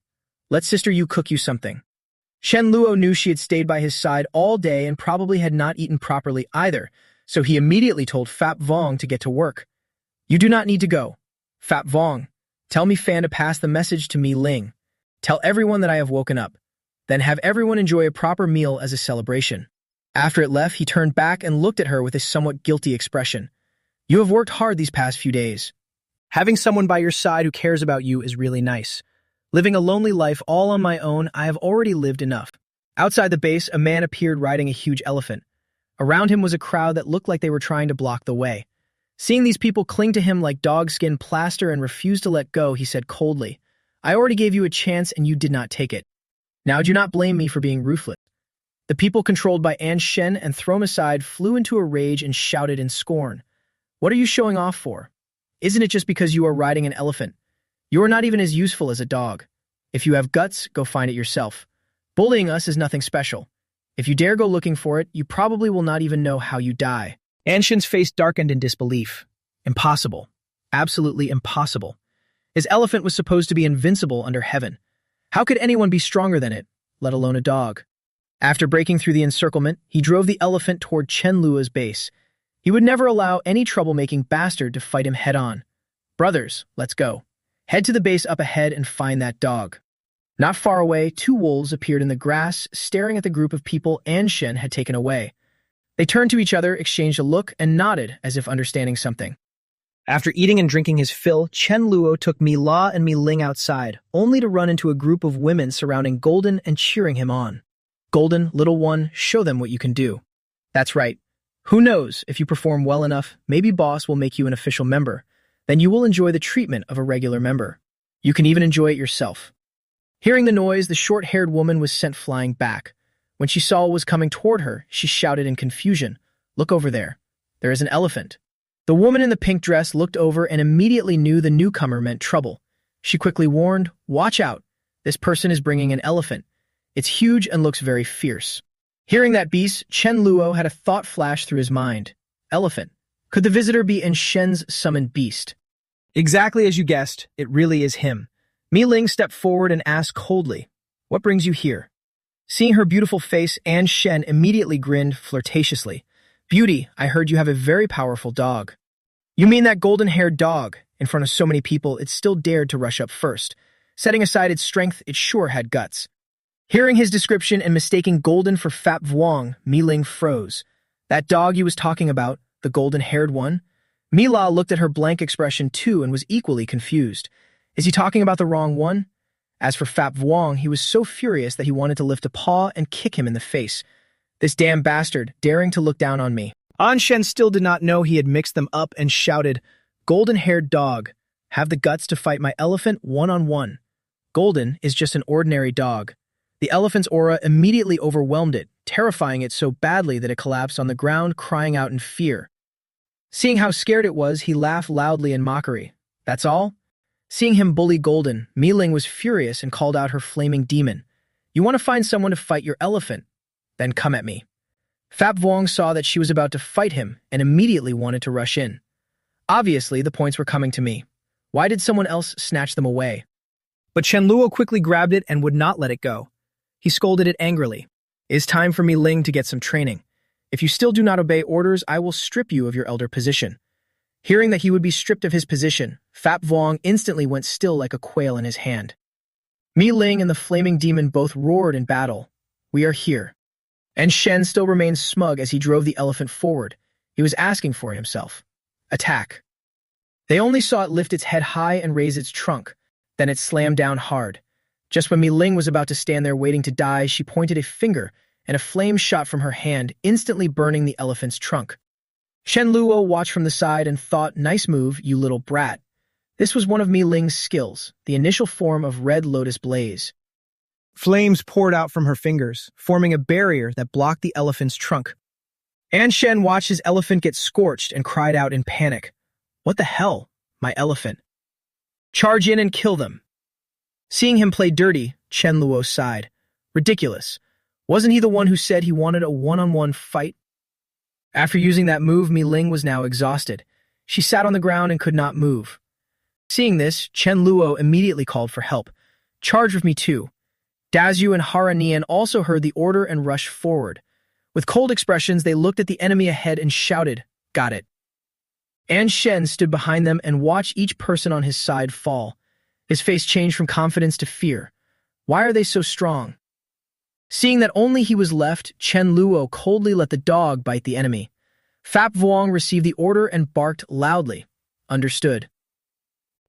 Let sister Yu cook you something." Shen Luo knew she had stayed by his side all day and probably had not eaten properly either, so he immediately told Fap Vong to get to work. "You do not need to go. Fap Vong, tell Mi Fan to pass the message to Mi Ling. Tell everyone that I have woken up. Then have everyone enjoy a proper meal as a celebration." After it left, he turned back and looked at her with a somewhat guilty expression. "You have worked hard these past few days. Having someone by your side who cares about you is really nice. Living a lonely life all on my own, I have already lived enough." Outside the base, a man appeared riding a huge elephant. Around him was a crowd that looked like they were trying to block the way. Seeing these people cling to him like dog-skin plaster and refuse to let go, he said coldly, "I already gave you a chance and you did not take it. Now do not blame me for being ruthless." The people controlled by An Shen and thrown aside flew into a rage and shouted in scorn, "What are you showing off for? Isn't it just because you are riding an elephant? You are not even as useful as a dog. If you have guts, go find it yourself. Bullying us is nothing special. If you dare go looking for it, you probably will not even know how you die." Anshin's face darkened in disbelief. Impossible. Absolutely impossible. His elephant was supposed to be invincible under heaven. How could anyone be stronger than it, let alone a dog? After breaking through the encirclement, he drove the elephant toward Chen Luo's base. He would never allow any troublemaking bastard to fight him head-on. "Brothers, let's go. Head to the base up ahead and find that dog." Not far away, 2 wolves appeared in the grass, staring at the group of people An Shen had taken away. They turned to each other, exchanged a look, and nodded as if understanding something. After eating and drinking his fill, Chen Luo took Mi La and Mi Ling outside, only to run into a group of women surrounding Golden and cheering him on. "Golden, little one, show them what you can do." "That's right. Who knows, if you perform well enough, maybe boss will make you an official member. Then you will enjoy the treatment of a regular member. You can even enjoy it yourself." Hearing the noise, the short-haired woman was sent flying back. When she saw what was coming toward her, she shouted in confusion, "Look over there. There is an elephant." The woman in the pink dress looked over and immediately knew the newcomer meant trouble. She quickly warned, "Watch out. This person is bringing an elephant. It's huge and looks very fierce." Hearing that beast, Chen Luo had a thought flash through his mind. Elephant. Could the visitor be En Shen's summoned beast? Exactly as you guessed, it really is him. Mi Ling stepped forward and asked coldly, "What brings you here?" Seeing her beautiful face, An Shen immediately grinned flirtatiously. "Beauty, I heard you have a very powerful dog." "You mean that golden-haired dog? In front of so many people, it still dared to rush up first. Setting aside its strength, it sure had guts." Hearing his description and mistaking Golden for Fap Vuong, Mi Ling froze. That dog he was talking about, the golden-haired one? Mi La looked at her blank expression too and was equally confused. Is he talking about the wrong one? As for Fap Vuong, he was so furious that he wanted to lift a paw and kick him in the face. This damn bastard, daring to look down on me. An Shen still did not know he had mixed them up and shouted, "Golden-haired dog, have the guts to fight my elephant one-on-one. Golden is just an ordinary dog." The elephant's aura immediately overwhelmed it, terrifying it so badly that it collapsed on the ground, crying out in fear. Seeing how scared it was, he laughed loudly in mockery. "That's all?" Seeing him bully Golden, Mi Ling was furious and called out her flaming demon. "You want to find someone to fight your elephant? Then come at me." Fap Vuong saw that she was about to fight him and immediately wanted to rush in. Obviously, the points were coming to me. Why did someone else snatch them away? But Chen Luo quickly grabbed it and would not let it go. He scolded it angrily. "It is time for Mi Ling to get some training. If you still do not obey orders, I will strip you of your elder position." Hearing that he would be stripped of his position, Fap Vuong instantly went still like a quail in his hand. Mi Ling and the flaming demon both roared in battle. "We are here." And Shen still remained smug as he drove the elephant forward. He was asking for it himself. Attack. They only saw it lift its head high and raise its trunk. Then it slammed down hard. Just when Mi Ling was about to stand there waiting to die, she pointed a finger, and a flame shot from her hand, instantly burning the elephant's trunk. Shen Luo watched from the side and thought, "Nice move, you little brat." This was one of Mi Ling's skills, the initial form of Red Lotus Blaze. Flames poured out from her fingers, forming a barrier that blocked the elephant's trunk. An Shen watched his elephant get scorched and cried out in panic. "What the hell? My elephant. Charge in and kill them." Seeing him play dirty, Chen Luo sighed. "Ridiculous. Wasn't he the one who said he wanted a one-on-one fight? After using that move, Mi Ling was now exhausted. She sat on the ground and could not move. Seeing this, Chen Luo immediately called for help. Charge with me too. Dazhu and Hara Nian also heard the order and rushed forward. With cold expressions, they looked at the enemy ahead and shouted, "Got it." An Shen stood behind them and watched each person on his side fall. His face changed from confidence to fear. Why are they so strong? Seeing that only he was left, Chen Luo coldly let the dog bite the enemy. Fap Vuong received the order and barked loudly. Understood.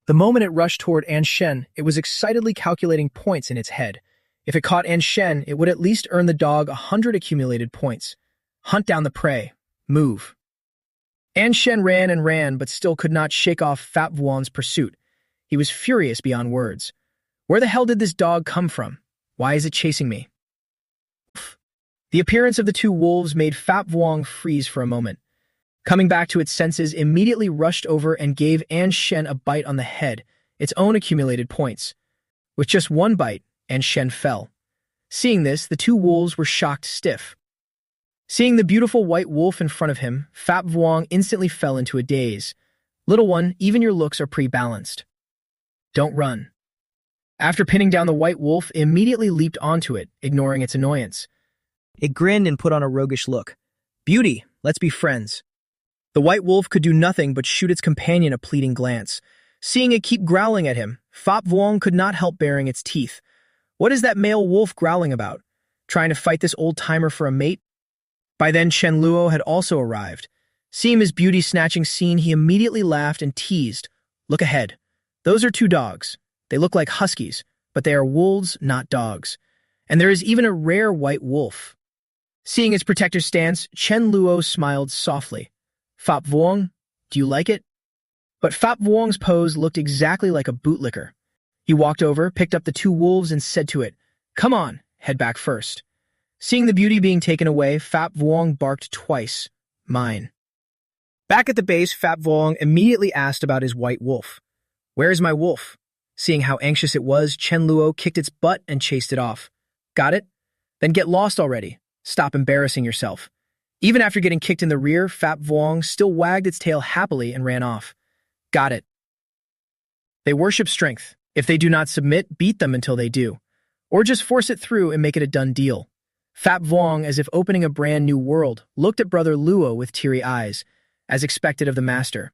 The moment it rushed toward An Shen, it was excitedly calculating points in its head. If it caught An Shen, it would at least earn the dog 100 accumulated points. Hunt down the prey. Move. An Shen ran and ran, but still could not shake off Fap Vuong's pursuit. He was furious beyond words. Where the hell did this dog come from? Why is it chasing me? The appearance of the two wolves made Fap Vuong freeze for a moment. Coming back to its senses, immediately rushed over and gave An Shen a bite on the head, its own accumulated points. With just one bite, An Shen fell. Seeing this, the two wolves were shocked stiff. Seeing the beautiful white wolf in front of him, Fap Vuong instantly fell into a daze. Little one, even your looks are pre-balanced. Don't run. After pinning down the white wolf, it immediately leaped onto it, ignoring its annoyance. It grinned and put on a roguish look. Beauty, let's be friends. The white wolf could do nothing but shoot its companion a pleading glance. Seeing it keep growling at him, Fap Vuong could not help baring its teeth. What is that male wolf growling about? Trying to fight this old-timer for a mate? By then, Chen Luo had also arrived. Seeing his beauty-snatching scene, he immediately laughed and teased. Look ahead. Those are two dogs. They look like huskies, but they are wolves, not dogs. And there is even a rare white wolf. Seeing its protective stance, Chen Luo smiled softly. Fap Vuong, do you like it? But Fap Vuong's pose looked exactly like a bootlicker. He walked over, picked up the two wolves, and said to it, "Come on, head back first." Seeing the beauty being taken away, Fap Vuong barked twice. Mine. Back at the base, Fap Vuong immediately asked about his white wolf. Where is my wolf? Seeing how anxious it was, Chen Luo kicked its butt and chased it off. Got it? Then get lost already. Stop embarrassing yourself. Even after getting kicked in the rear, Fap Vuong still wagged its tail happily and ran off. Got it. They worship strength. If they do not submit, beat them until they do. Or just force it through and make it a done deal. Fap Vuong, as if opening a brand new world, looked at brother Luo with teary eyes, as expected of the master.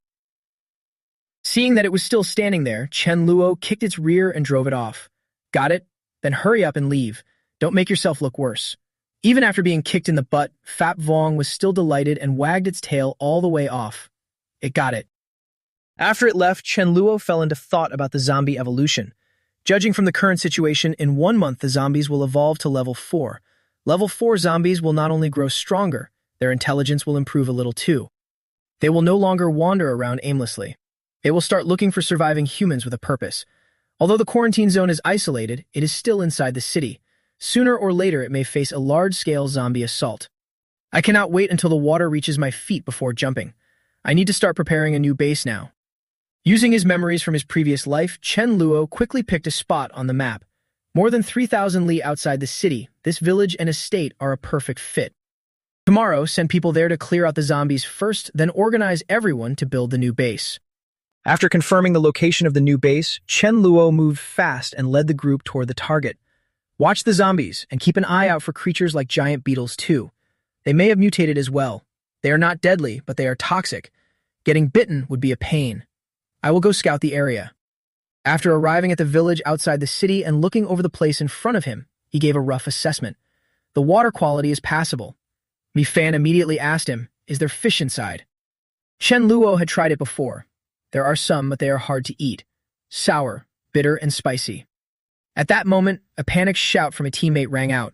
Seeing that it was still standing there, Chen Luo kicked its rear and drove it off. Got it? Then hurry up and leave. Don't make yourself look worse. Even after being kicked in the butt, Fap Vuong was still delighted and wagged its tail all the way off. It got it. After it left, Chen Luo fell into thought about the zombie evolution. Judging from the current situation, in 1 month the zombies will evolve to level 4. Level 4 zombies will not only grow stronger, their intelligence will improve a little too. They will no longer wander around aimlessly. They will start looking for surviving humans with a purpose. Although the quarantine zone is isolated, it is still inside the city. Sooner or later, it may face a large-scale zombie assault. I cannot wait until the water reaches my feet before jumping. I need to start preparing a new base now. Using his memories from his previous life, Chen Luo quickly picked a spot on the map. More than 3,000 li outside the city, this village and estate are a perfect fit. Tomorrow, send people there to clear out the zombies first, then organize everyone to build the new base. After confirming the location of the new base, Chen Luo moved fast and led the group toward the target. Watch the zombies, and keep an eye out for creatures like giant beetles too. They may have mutated as well. They are not deadly, but they are toxic. Getting bitten would be a pain. I will go scout the area. After arriving at the village outside the city and looking over the place in front of him, he gave a rough assessment. The water quality is passable. Mi Fan immediately asked him, is there fish inside? Chen Luo had tried it before. There are some, but they are hard to eat. Sour, bitter, and spicy. At that moment, a panicked shout from a teammate rang out.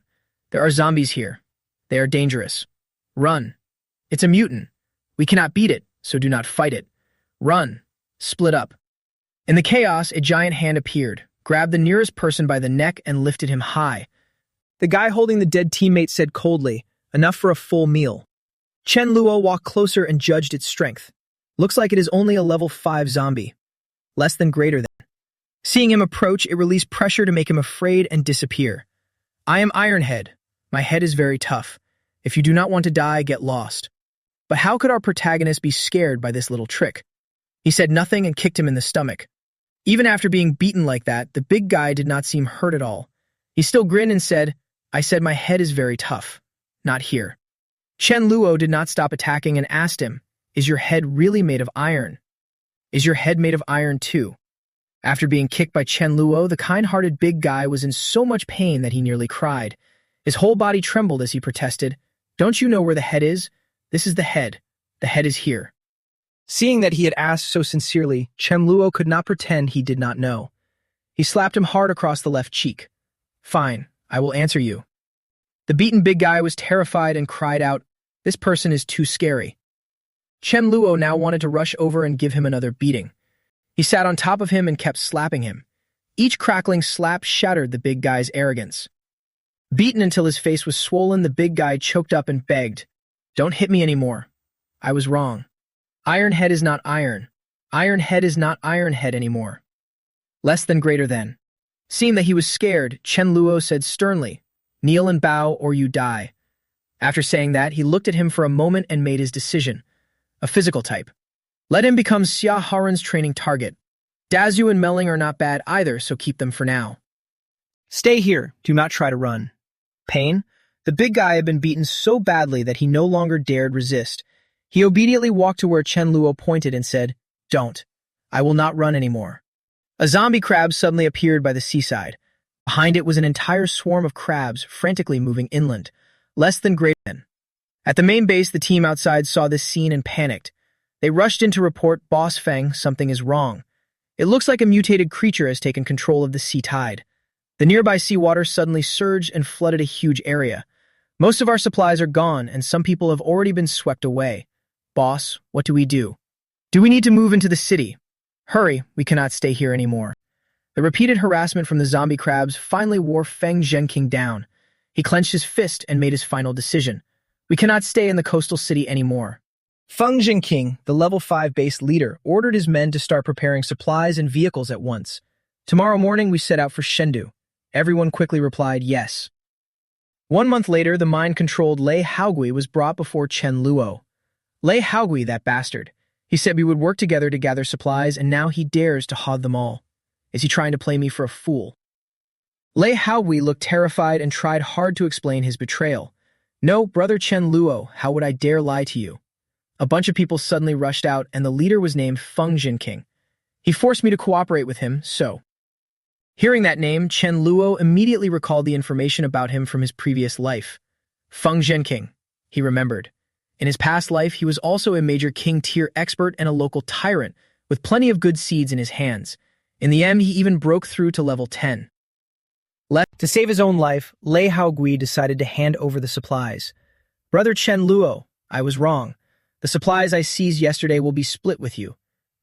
There are zombies here. They are dangerous. Run. It's a mutant. We cannot beat it, so do not fight it. Run. Split up. In the chaos, a giant hand appeared, grabbed the nearest person by the neck, and lifted him high. The guy holding the dead teammate said coldly, enough for a full meal. Chen Luo walked closer and judged its strength. Looks like it is only a level 5 zombie. Less than greater than. Seeing him approach, it released pressure to make him afraid and disappear. I am Ironhead. My head is very tough. If you do not want to die, get lost. But how could our protagonist be scared by this little trick? He said nothing and kicked him in the stomach. Even after being beaten like that, the big guy did not seem hurt at all. He still grinned and said, I said my head is very tough. Not here. Chen Luo did not stop attacking and asked him, is your head really made of iron? Is your head made of iron too? After being kicked by Chen Luo, the kind-hearted big guy was in so much pain that he nearly cried. His whole body trembled as he protested, don't you know where the head is? This is the head. The head is here. Seeing that he had asked so sincerely, Chen Luo could not pretend he did not know. He slapped him hard across the left cheek. Fine, I will answer you. The beaten big guy was terrified and cried out, this person is too scary. Chen Luo now wanted to rush over and give him another beating. He sat on top of him and kept slapping him. Each crackling slap shattered the big guy's arrogance. Beaten until his face was swollen, the big guy choked up and begged, don't hit me anymore. I was wrong. Iron head is not iron. Iron head is not iron head anymore. Less than greater than. Seeing that he was scared, Chen Luo said sternly, kneel and bow or you die. After saying that, he looked at him for a moment and made his decision. A physical type. Let him become Xia Haren's training target. Dazu and Melling are not bad either, so keep them for now. Stay here. Do not try to run. Pain? The big guy had been beaten so badly that he no longer dared resist. He obediently walked to where Chen Luo pointed and said, don't. I will not run anymore. A zombie crab suddenly appeared by the seaside. Behind it was an entire swarm of crabs frantically moving inland, less than greater than. At the main base, the team outside saw this scene and panicked. They rushed in to report, Boss Feng, something is wrong. It looks like a mutated creature has taken control of the sea tide. The nearby seawater suddenly surged and flooded a huge area. Most of our supplies are gone, and some people have already been swept away. Boss, what do we do? Do we need to move into the city? Hurry, we cannot stay here anymore. The repeated harassment from the zombie crabs finally wore Feng Zhenqing down. He clenched his fist and made his final decision. We cannot stay in the coastal city anymore. Feng Zhenqing, the level 5 base leader, ordered his men to start preparing supplies and vehicles at once. Tomorrow morning we set out for Chengdu. Everyone quickly replied yes. 1 month later, the mind-controlled Lei Haogui was brought before Chen Luo. Lei Haogui, that bastard. He said we would work together to gather supplies, and now he dares to hog them all. Is he trying to play me for a fool? Lei Haogui looked terrified and tried hard to explain his betrayal. No, brother Chen Luo, how would I dare lie to you? A bunch of people suddenly rushed out, and the leader was named Feng Zhenqing. He forced me to cooperate with him, so. Hearing that name, Chen Luo immediately recalled the information about him from his previous life. Feng Zhenqing, he remembered. In his past life, he was also a major king tier expert and a local tyrant, with plenty of good seeds in his hands. In the end, he even broke through to level 10. To save his own life, Lei Haogui decided to hand over the supplies. Brother Chen Luo, I was wrong. The supplies I seized yesterday will be split with you.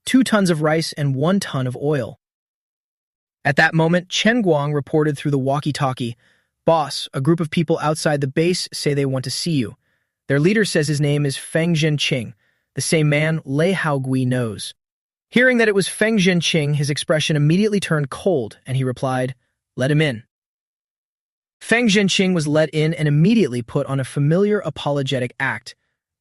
2 tons of rice and 1 ton of oil. At that moment, Chen Guang reported through the walkie-talkie, Boss, a group of people outside the base say they want to see you. Their leader says his name is Feng Zhenqing, the same man Lei Haogui knows. Hearing that it was Feng Zhenqing, his expression immediately turned cold, and he replied, let him in. Feng Zhenqing was let in and immediately put on a familiar apologetic act.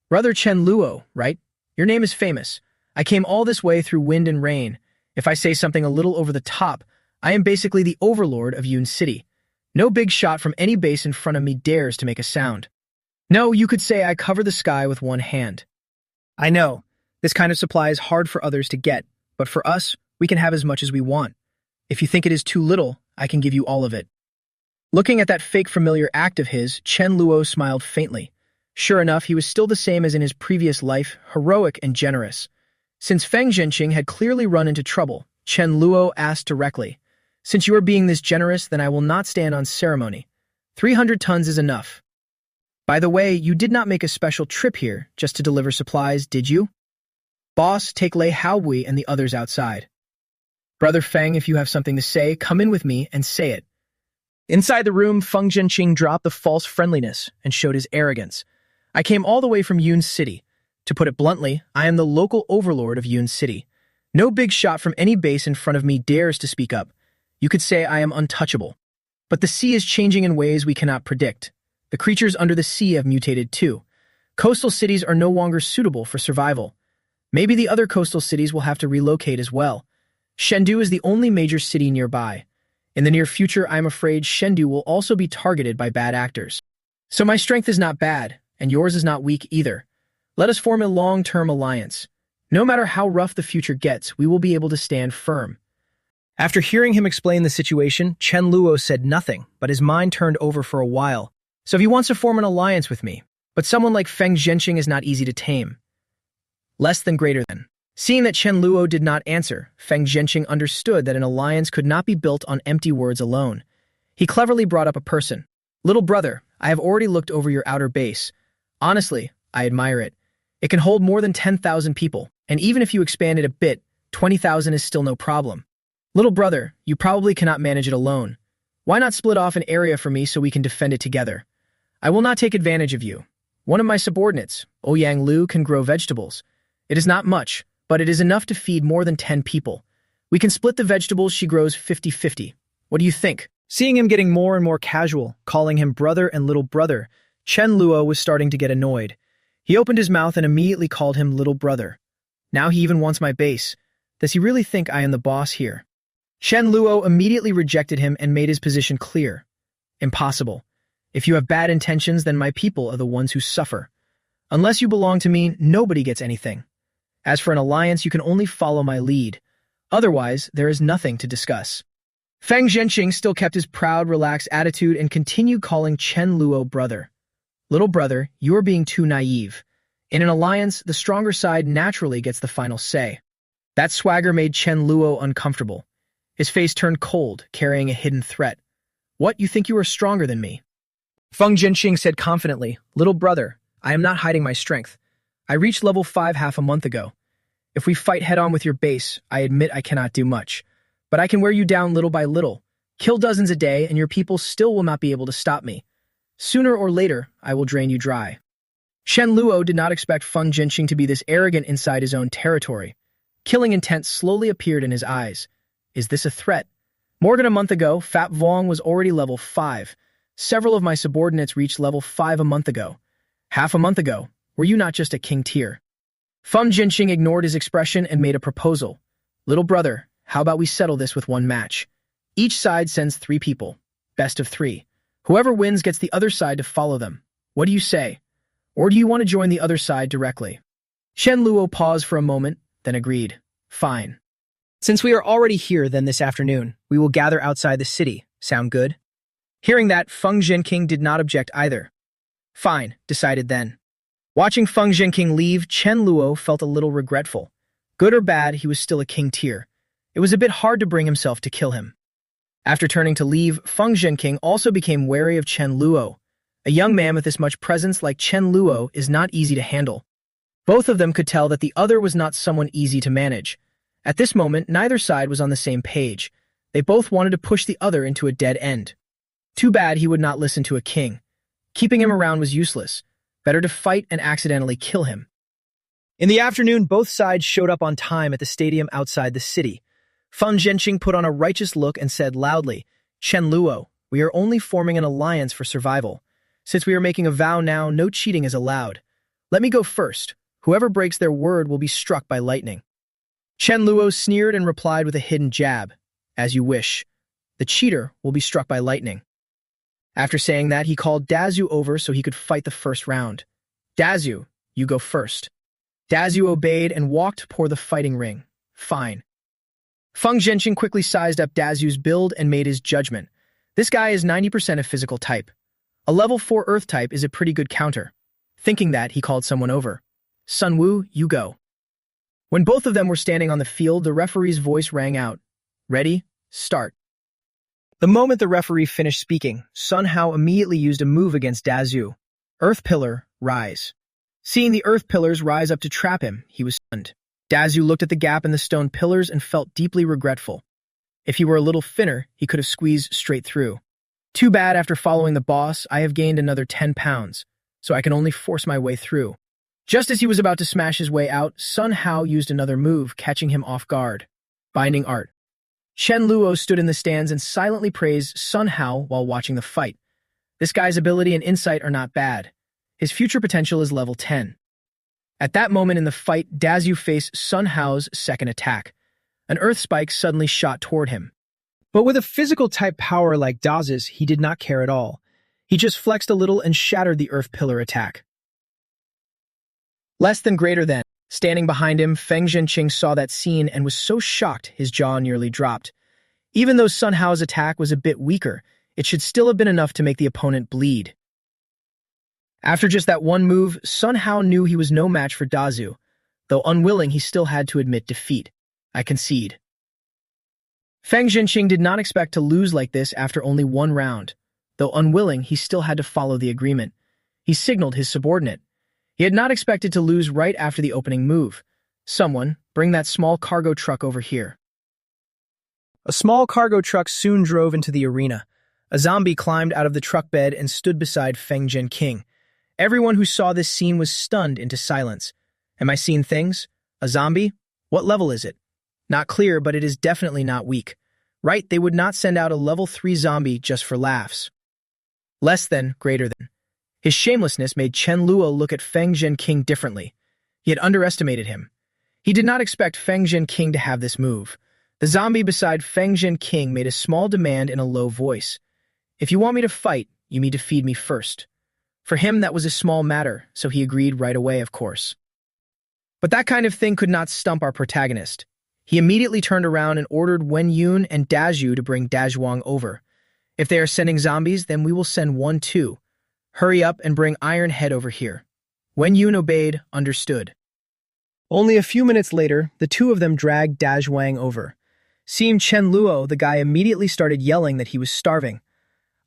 Brother Chen Luo, right? Your name is famous. I came all this way through wind and rain. If I say something a little over the top, I am basically the overlord of Yun City. No big shot from any base in front of me dares to make a sound. No, you could say I cover the sky with one hand. I know, this kind of supply is hard for others to get, but for us, we can have as much as we want. If you think it is too little, I can give you all of it. Looking at that fake familiar act of his, Chen Luo smiled faintly. Sure enough, he was still the same as in his previous life, heroic and generous. Since Feng Zhenqing had clearly run into trouble, Chen Luo asked directly, since you are being this generous, then I will not stand on ceremony. 300 tons is enough. By the way, you did not make a special trip here just to deliver supplies, did you? Boss, take Lei Haogui and the others outside. Brother Feng, if you have something to say, come in with me and say it. Inside the room, Feng Zhenqing dropped the false friendliness and showed his arrogance. I came all the way from Yun City. To put it bluntly, I am the local overlord of Yun City. No big shot from any base in front of me dares to speak up. You could say I am untouchable. But the sea is changing in ways we cannot predict. The creatures under the sea have mutated too. Coastal cities are no longer suitable for survival. Maybe the other coastal cities will have to relocate as well. Chengdu is the only major city nearby. In the near future, I'm afraid Chengdu will also be targeted by bad actors. So my strength is not bad, and yours is not weak either. Let us form a long-term alliance. No matter how rough the future gets, we will be able to stand firm. After hearing him explain the situation, Chen Luo said nothing, but his mind turned over for a while. So he wants to form an alliance with me. But someone like Feng Zhenqing is not easy to tame. Less than greater than. Seeing that Chen Luo did not answer, Feng Zhenqing understood that an alliance could not be built on empty words alone. He cleverly brought up a person. Little brother, I have already looked over your outer base. Honestly, I admire it. It can hold more than 10,000 people, and even if you expand it a bit, 20,000 is still no problem. Little brother, you probably cannot manage it alone. Why not split off an area for me so we can defend it together? I will not take advantage of you. One of my subordinates, Ouyang Lu, can grow vegetables. It is not much, but it is enough to feed more than 10 people. We can split the vegetables she grows 50-50. What do you think? Seeing him getting more and more casual, calling him brother and little brother, Chen Luo was starting to get annoyed. He opened his mouth and immediately called him little brother. Now he even wants my base. Does he really think I am the boss here? Chen Luo immediately rejected him and made his position clear. Impossible. If you have bad intentions, then my people are the ones who suffer. Unless you belong to me, nobody gets anything. As for an alliance, you can only follow my lead. Otherwise, there is nothing to discuss. Feng Zhenqing still kept his proud, relaxed attitude and continued calling Chen Luo brother. Little brother, you are being too naive. In an alliance, the stronger side naturally gets the final say. That swagger made Chen Luo uncomfortable. His face turned cold, carrying a hidden threat. What, you think you are stronger than me? Feng Zhenqing said confidently, Little brother, I am not hiding my strength. I reached level 5 half a month ago. If we fight head-on with your base, I admit I cannot do much. But I can wear you down little by little. Kill dozens a day, and your people still will not be able to stop me. Sooner or later, I will drain you dry. Chen Luo did not expect Feng Zhenqing to be this arrogant inside his own territory. Killing intent slowly appeared in his eyes. Is this a threat? More than a month ago, Fat Vuong was already level 5. Several of my subordinates reached level 5 a month ago. Half a month ago, were you not just a king tier? Feng Zhenqing ignored his expression and made a proposal. Little brother, how about we settle this with one match? Each side sends 3 people. Best of 3. Whoever wins gets the other side to follow them. What do you say? Or do you want to join the other side directly? Chen Luo paused for a moment, then agreed. Fine. Since we are already here, then this afternoon, we will gather outside the city. Sound good? Hearing that, Feng Zhenqing did not object either. Fine, decided then. Watching Feng Zhenqing leave, Chen Luo felt a little regretful. Good or bad, he was still a king tier. It was a bit hard to bring himself to kill him. After turning to leave, Feng Zhenqing also became wary of Chen Luo. A young man with this much presence like Chen Luo is not easy to handle. Both of them could tell that the other was not someone easy to manage. At this moment, neither side was on the same page. They both wanted to push the other into a dead end. Too bad he would not listen to a king. Keeping him around was useless. Better to fight and accidentally kill him. In the afternoon, both sides showed up on time at the stadium outside the city. Feng Zhenqing put on a righteous look and said loudly, Chen Luo, we are only forming an alliance for survival. Since we are making a vow now, no cheating is allowed. Let me go first. Whoever breaks their word will be struck by lightning. Chen Luo sneered and replied with a hidden jab. As you wish. The cheater will be struck by lightning. After saying that, he called Dazu over so he could fight the first round. Dazu, you go first. Dazu obeyed and walked toward the fighting ring. Fine. Feng Zhenqing quickly sized up Dazu's build and made his judgment. This guy is 90% a physical type. A level 4 earth type is a pretty good counter. Thinking that, he called someone over. Sun Wu, you go. When both of them were standing on the field, the referee's voice rang out. Ready? Start. The moment the referee finished speaking, Sun Hao immediately used a move against Dazu. Earth Pillar, rise. Seeing the earth pillars rise up to trap him, he was stunned. Dazu looked at the gap in the stone pillars and felt deeply regretful. If he were a little thinner, he could have squeezed straight through. Too bad after following the boss, I have gained another 10 pounds, so I can only force my way through. Just as he was about to smash his way out, Sun Hao used another move, catching him off guard. Binding Art. Chen Luo stood in the stands and silently praised Sun Hao while watching the fight. This guy's ability and insight are not bad. His future potential is level 10. At that moment in the fight, Dazu faced Sun Hao's second attack. An earth spike suddenly shot toward him. But with a physical-type power like Dazu's, he did not care at all. He just flexed a little and shattered the earth pillar attack. Less than greater than. Standing behind him, Feng Zhenqing saw that scene and was so shocked his jaw nearly dropped. Even though Sun Hao's attack was a bit weaker, it should still have been enough to make the opponent bleed. After just that one move, Sun Hao knew he was no match for Dazu. Though unwilling, he still had to admit defeat. I concede. Feng Zhenqing did not expect to lose like this after only one round. Though unwilling, he still had to follow the agreement. He signaled his subordinate. He had not expected to lose right after the opening move. Someone, bring that small cargo truck over here. A small cargo truck soon drove into the arena. A zombie climbed out of the truck bed and stood beside Feng Zhenqing. Everyone who saw this scene was stunned into silence. Am I seeing things? A zombie? What level is it? Not clear, but it is definitely not weak. Right, they would not send out a level 3 zombie just for laughs. Less than, greater than. His shamelessness made Chen Luo look at Feng Zhenqing differently. He had underestimated him. He did not expect Feng Zhenqing to have this move. The zombie beside Feng Zhenqing made a small demand in a low voice. If you want me to fight, you need to feed me first. For him, that was a small matter, so he agreed right away, of course. But that kind of thing could not stump our protagonist. He immediately turned around and ordered Wen Yun and Dazhu to bring Dazhuang over. If they are sending zombies, then we will send one too. Hurry up and bring Iron Head over here. Wen Yun obeyed, understood. Only a few minutes later, the two of them dragged Dazhuang over. Seeing Chen Luo, the guy immediately started yelling that he was starving.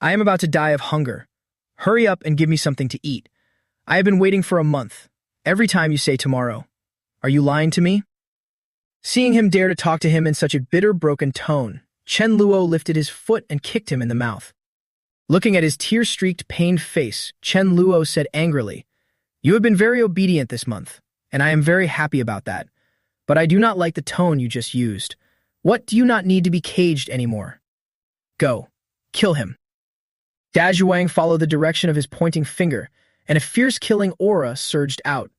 I am about to die of hunger. Hurry up and give me something to eat. I have been waiting for a month. Every time you say tomorrow. Are you lying to me? Seeing him dare to talk to him in such a bitter, broken tone, Chen Luo lifted his foot and kicked him in the mouth. Looking at his tear-streaked, pained face, Chen Luo said angrily, You have been very obedient this month, and I am very happy about that. But I do not like the tone you just used. What do you not need to be caged anymore? Go. Kill him. Dazhuang followed the direction of his pointing finger, and a fierce killing aura surged out.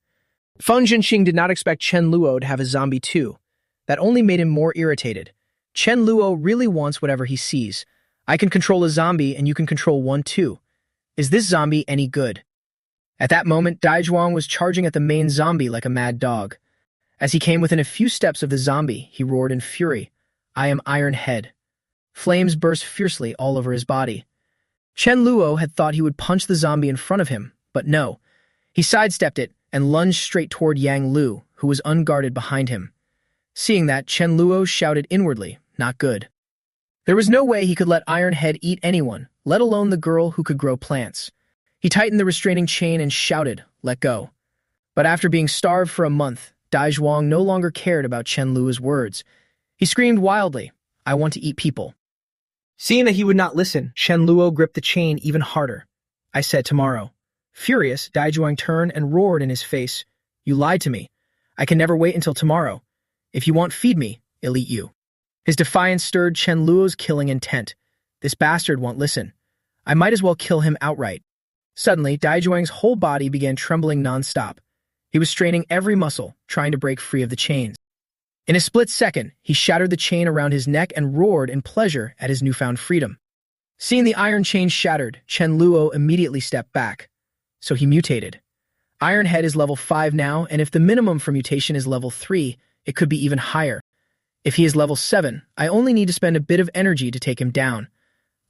Feng Zhenqing did not expect Chen Luo to have a zombie too. That only made him more irritated. Chen Luo really wants whatever he sees. I can control a zombie and you can control one too. Is this zombie any good? At that moment, Dazhuang was charging at the main zombie like a mad dog. As he came within a few steps of the zombie, he roared in fury, I am Iron Head. Flames burst fiercely all over his body. Chen Luo had thought he would punch the zombie in front of him, but no. He sidestepped it and lunged straight toward Yang Lu, who was unguarded behind him. Seeing that, Chen Luo shouted inwardly, not good. There was no way he could let Iron Head eat anyone, let alone the girl who could grow plants. He tightened the restraining chain and shouted, let go. But after being starved for a month, Dazhuang no longer cared about Chen Luo's words. He screamed wildly, I want to eat people. Seeing that he would not listen, Chen Luo gripped the chain even harder. I said tomorrow. Furious, Dazhuang turned and roared in his face, You lied to me. I can never wait until tomorrow. If you won't feed me, I'll eat you. His defiance stirred Chen Luo's killing intent. This bastard won't listen. I might as well kill him outright. Suddenly, Dazhuang's whole body began trembling non-stop. He was straining every muscle, trying to break free of the chains. In a split second, he shattered the chain around his neck and roared in pleasure at his newfound freedom. Seeing the iron chain shattered, Chen Luo immediately stepped back. So he mutated. Iron Head is level 5 now, and if the minimum for mutation is level 3, it could be even higher. If he is level 7, I only need to spend a bit of energy to take him down.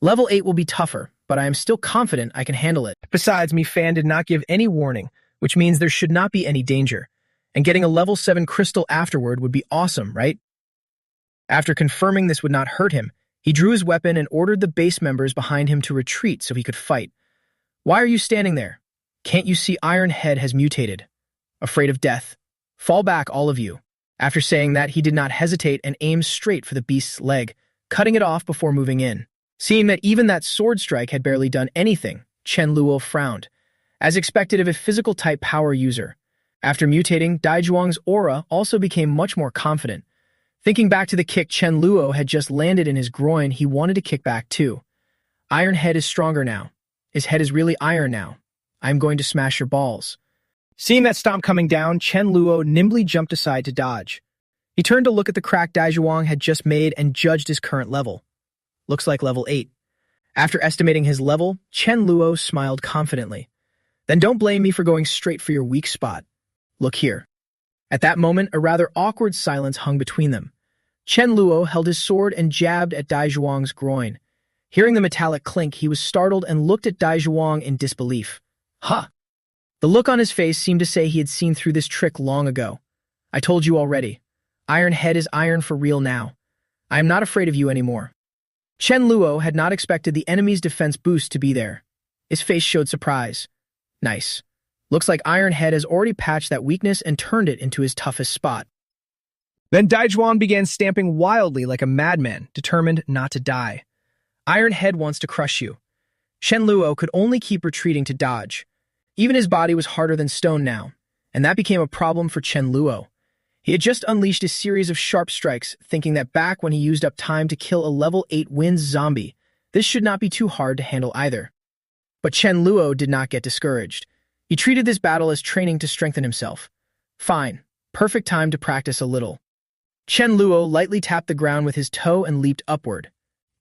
Level 8 will be tougher, but I am still confident I can handle it. Besides, Mi-Fan did not give any warning, which means there should not be any danger. And getting a level 7 crystal afterward would be awesome, right? After confirming this would not hurt him, he drew his weapon and ordered the base members behind him to retreat so he could fight. Why are you standing there? Can't you see Iron Head has mutated? Afraid of death? Fall back, all of you. After saying that, he did not hesitate and aimed straight for the beast's leg, cutting it off before moving in. Seeing that even that sword strike had barely done anything, Chen Luo frowned, as expected of a physical-type power user. After mutating, Dazhuang's aura also became much more confident. Thinking back to the kick Chen Luo had just landed in his groin, he wanted to kick back too. Iron Head is stronger now. His head is really iron now. I'm going to smash your balls. Seeing that stomp coming down, Chen Luo nimbly jumped aside to dodge. He turned to look at the crack Daizhuang had just made and judged his current level. Looks like level 8. After estimating his level, Chen Luo smiled confidently. Then don't blame me for going straight for your weak spot. Look here. At that moment, a rather awkward silence hung between them. Chen Luo held his sword and jabbed at Daizhuang's groin. Hearing the metallic clink, he was startled and looked at Daizhuang in disbelief. Huh! The look on his face seemed to say he had seen through this trick long ago. I told you already. Iron Head is iron for real now. I am not afraid of you anymore. Chen Luo had not expected the enemy's defense boost to be there. His face showed surprise. Nice. Looks like Iron Head has already patched that weakness and turned it into his toughest spot. Then Daizhuang began stamping wildly like a madman, determined not to die. Iron Head wants to crush you. Chen Luo could only keep retreating to dodge. Even his body was harder than stone now, and that became a problem for Chen Luo. He had just unleashed a series of sharp strikes, thinking that back when he used up time to kill a level 8 Winds zombie, this should not be too hard to handle either. But Chen Luo did not get discouraged. He treated this battle as training to strengthen himself. Fine, perfect time to practice a little. Chen Luo lightly tapped the ground with his toe and leaped upward.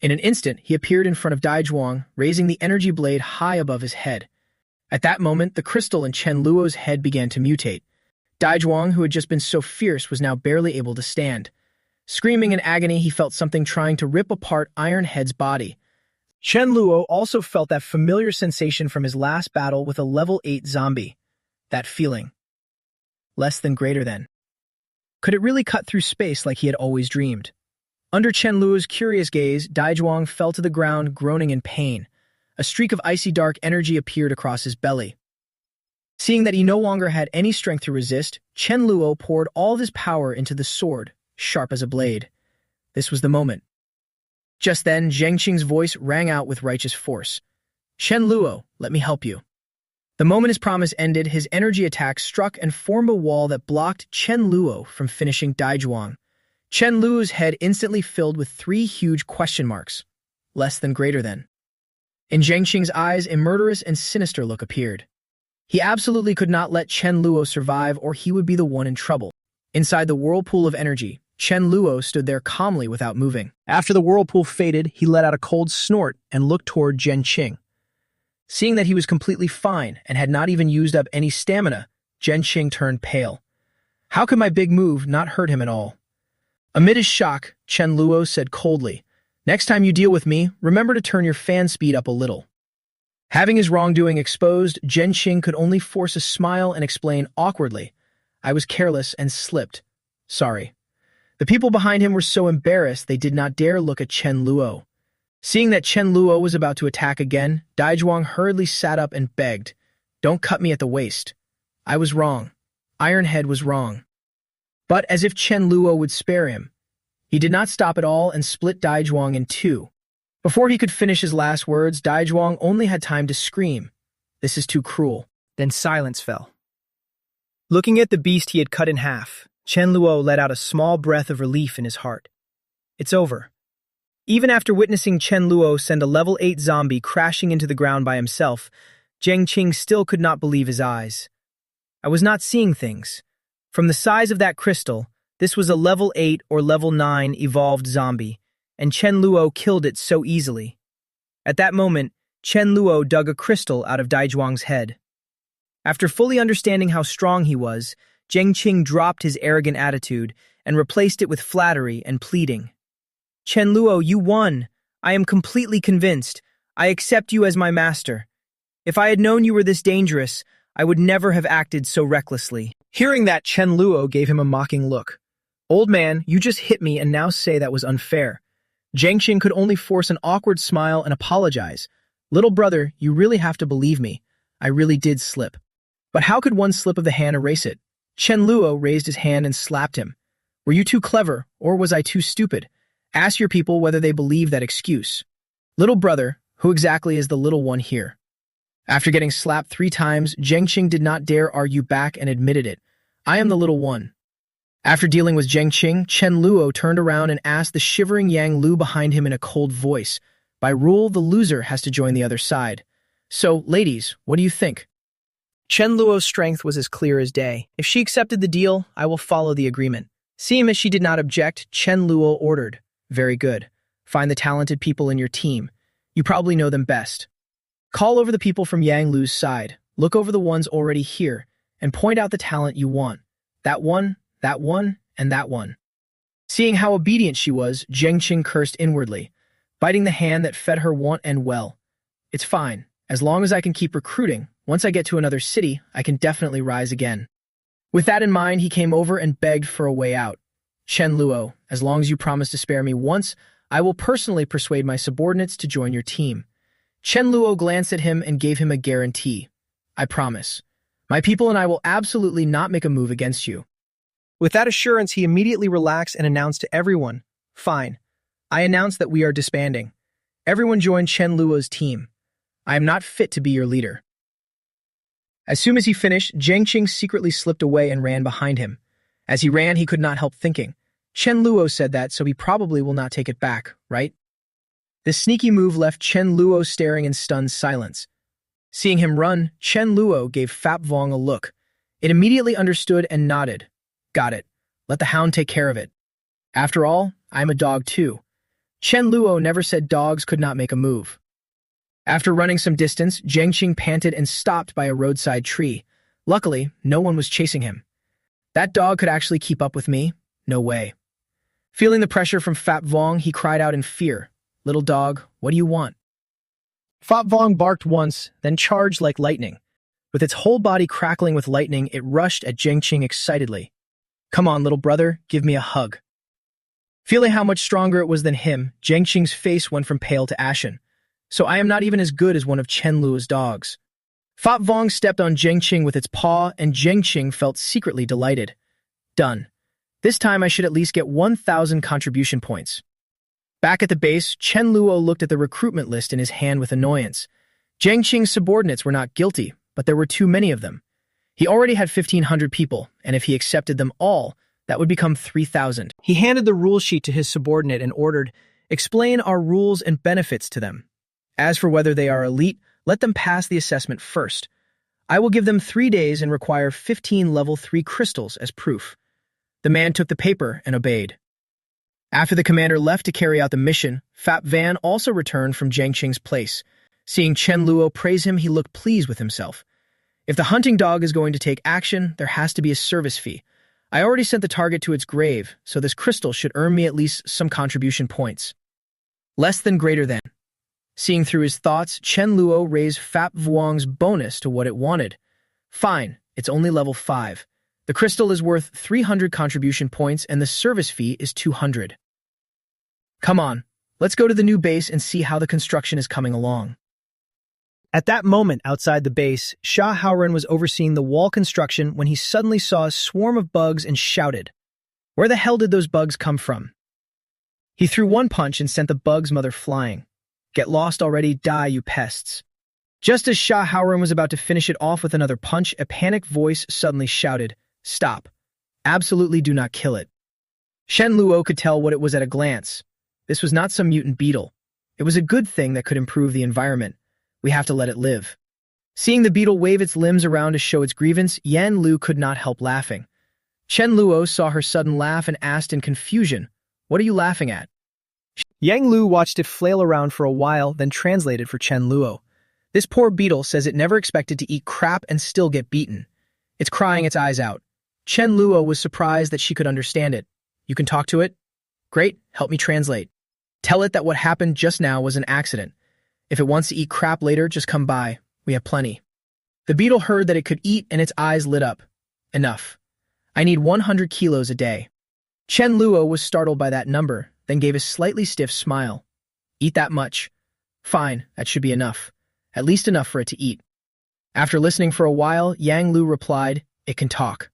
In an instant, he appeared in front of Daizhuang, raising the energy blade high above his head. At that moment, the crystal in Chen Luo's head began to mutate. Daizhuang, who had just been so fierce, was now barely able to stand. Screaming in agony, he felt something trying to rip apart Iron Head's body. Chen Luo also felt that familiar sensation from his last battle with a level 8 zombie. That feeling. Less than greater than. Could it really cut through space like he had always dreamed? Under Chen Luo's curious gaze, Daizhuang fell to the ground, groaning in pain. A streak of icy dark energy appeared across his belly. Seeing that he no longer had any strength to resist, Chen Luo poured all of his power into the sword, sharp as a blade. This was the moment. Just then, Zheng Qing's voice rang out with righteous force. Chen Luo, let me help you. The moment his promise ended, his energy attack struck and formed a wall that blocked Chen Luo from finishing Daizhuang. Chen Luo's head instantly filled with 3 huge question marks. Less than greater than. In Zheng Qing's eyes, a murderous and sinister look appeared. He absolutely could not let Chen Luo survive or he would be the one in trouble. Inside the whirlpool of energy, Chen Luo stood there calmly without moving. After the whirlpool faded, he let out a cold snort and looked toward Zheng Qing. Seeing that he was completely fine and had not even used up any stamina, Zheng Qing turned pale. How could my big move not hurt him at all? Amid his shock, Chen Luo said coldly, Next time you deal with me, remember to turn your fan speed up a little. Having his wrongdoing exposed, Zheng Qing could only force a smile and explain awkwardly, I was careless and slipped. Sorry. The people behind him were so embarrassed they did not dare look at Chen Luo. Seeing that Chen Luo was about to attack again, Daizhuang hurriedly sat up and begged, Don't cut me at the waist. I was wrong. Iron Head was wrong. But as if Chen Luo would spare him, he did not stop at all and split Daizhuang in 2. Before he could finish his last words, Daizhuang only had time to scream, This is too cruel. Then silence fell. Looking at the beast he had cut in half, Chen Luo let out a small breath of relief in his heart. It's over. Even after witnessing Chen Luo send a level 8 zombie crashing into the ground by himself, Zheng Qing still could not believe his eyes. I was not seeing things. From the size of that crystal, this was a level 8 or level 9 evolved zombie, and Chen Luo killed it so easily. At that moment, Chen Luo dug a crystal out of Daizhuang's head. After fully understanding how strong he was, Zheng Qing dropped his arrogant attitude and replaced it with flattery and pleading. Chen Luo, you won. I am completely convinced. I accept you as my master. If I had known you were this dangerous, I would never have acted so recklessly. Hearing that, Chen Luo gave him a mocking look. Old man, you just hit me and now say that was unfair. Zheng Qing could only force an awkward smile and apologize. Little brother, you really have to believe me. I really did slip. But how could one slip of the hand erase it? Chen Luo raised his hand and slapped him. Were you too clever, or was I too stupid? Ask your people whether they believe that excuse. Little brother, who exactly is the little one here? After getting slapped 3 times, Zheng Qing did not dare argue back and admitted it. I am the little one. After dealing with Zheng Qing, Chen Luo turned around and asked the shivering Yang Lu behind him in a cold voice. By rule, the loser has to join the other side. So, ladies, what do you think? Chen Luo's strength was as clear as day. If she accepted the deal, I will follow the agreement. Seeing as she did not object, Chen Luo ordered, "Very good. Find the talented people in your team. You probably know them best. Call over the people from Yang Lu's side. Look over the ones already here, and point out the talent you want. That one, and that one." Seeing how obedient she was, Zheng Qing cursed inwardly, biting the hand that fed her want and well. "It's fine. As long as I can keep recruiting, once I get to another city, I can definitely rise again." With that in mind, he came over and begged for a way out. "Chen Luo, as long as you promise to spare me once, I will personally persuade my subordinates to join your team." Chen Luo glanced at him and gave him a guarantee. "I promise. My people and I will absolutely not make a move against you." With that assurance, he immediately relaxed and announced to everyone, "Fine. I announce that we are disbanding. Everyone join Chen Luo's team. I am not fit to be your leader." As soon as he finished, Zheng Qing secretly slipped away and ran behind him. As he ran, he could not help thinking, Chen Luo said that, so he probably will not take it back, right? This sneaky move left Chen Luo staring in stunned silence. Seeing him run, Chen Luo gave Fap Vong a look. It immediately understood and nodded. "Got it. Let the hound take care of it. After all, I'm a dog too." Chen Luo never said dogs could not make a move. After running some distance, Zheng Qing panted and stopped by a roadside tree. Luckily, no one was chasing him. That dog could actually keep up with me? No way. Feeling the pressure from Fap Vong, he cried out in fear, "Little dog, what do you want?" Fap Vong barked once, then charged like lightning. With its whole body crackling with lightning, it rushed at Zheng Qing excitedly. "Come on, little brother, give me a hug." Feeling how much stronger it was than him, Zheng Qing's face went from pale to ashen. "So I am not even as good as one of Chen Luo's dogs." Fap Vong stepped on Zheng Qing with its paw, and Zheng Qing felt secretly delighted. Done. This time I should at least get 1,000 contribution points. Back at the base, Chen Luo looked at the recruitment list in his hand with annoyance. Zheng Qing's subordinates were not guilty, but there were too many of them. He already had 1,500 people, and if he accepted them all, that would become 3,000. He handed the rule sheet to his subordinate and ordered, "Explain our rules and benefits to them. As for whether they are elite, let them pass the assessment first. I will give them 3 days and require 15 level 3 crystals as proof." The man took the paper and obeyed. After the commander left to carry out the mission, Fap Van also returned from Zheng Qing's place. Seeing Chen Luo praise him, he looked pleased with himself. If the hunting dog is going to take action, there has to be a service fee. I already sent the target to its grave, so this crystal should earn me at least some contribution points. Less than greater than. Seeing through his thoughts, Chen Luo raised Fap Vuong's bonus to what it wanted. Fine, it's only level 5. The crystal is worth 300 contribution points and the service fee is 200. Come on, let's go to the new base and see how the construction is coming along. At that moment outside the base, Sha Haoren was overseeing the wall construction when he suddenly saw a swarm of bugs and shouted, "Where the hell did those bugs come from?" He threw one punch and sent the bug's mother flying. "Get lost already, die, you pests." Just as Sha Haoren was about to finish it off with another punch, a panicked voice suddenly shouted, "Stop. Absolutely do not kill it." Shen Luo could tell what it was at a glance. This was not some mutant beetle. It was a good thing that could improve the environment. We have to let it live. Seeing the beetle wave its limbs around to show its grievance, Yan Lu could not help laughing. Chen Luo saw her sudden laugh and asked in confusion, "What are you laughing at?" Yang Lu watched it flail around for a while, then translated for Chen Luo. "This poor beetle says it never expected to eat crap and still get beaten. It's crying its eyes out." Chen Luo was surprised that she could understand it. "You can talk to it? Great, help me translate. Tell it that what happened just now was an accident. If it wants to eat crap later, just come by. We have plenty." The beetle heard that it could eat and its eyes lit up. "Enough. I need 100 kilos a day." Chen Luo was startled by that number, then gave a slightly stiff smile. "Eat that much? Fine, that should be enough. At least enough for it to eat." After listening for a while, Yang Lu replied, "It can talk."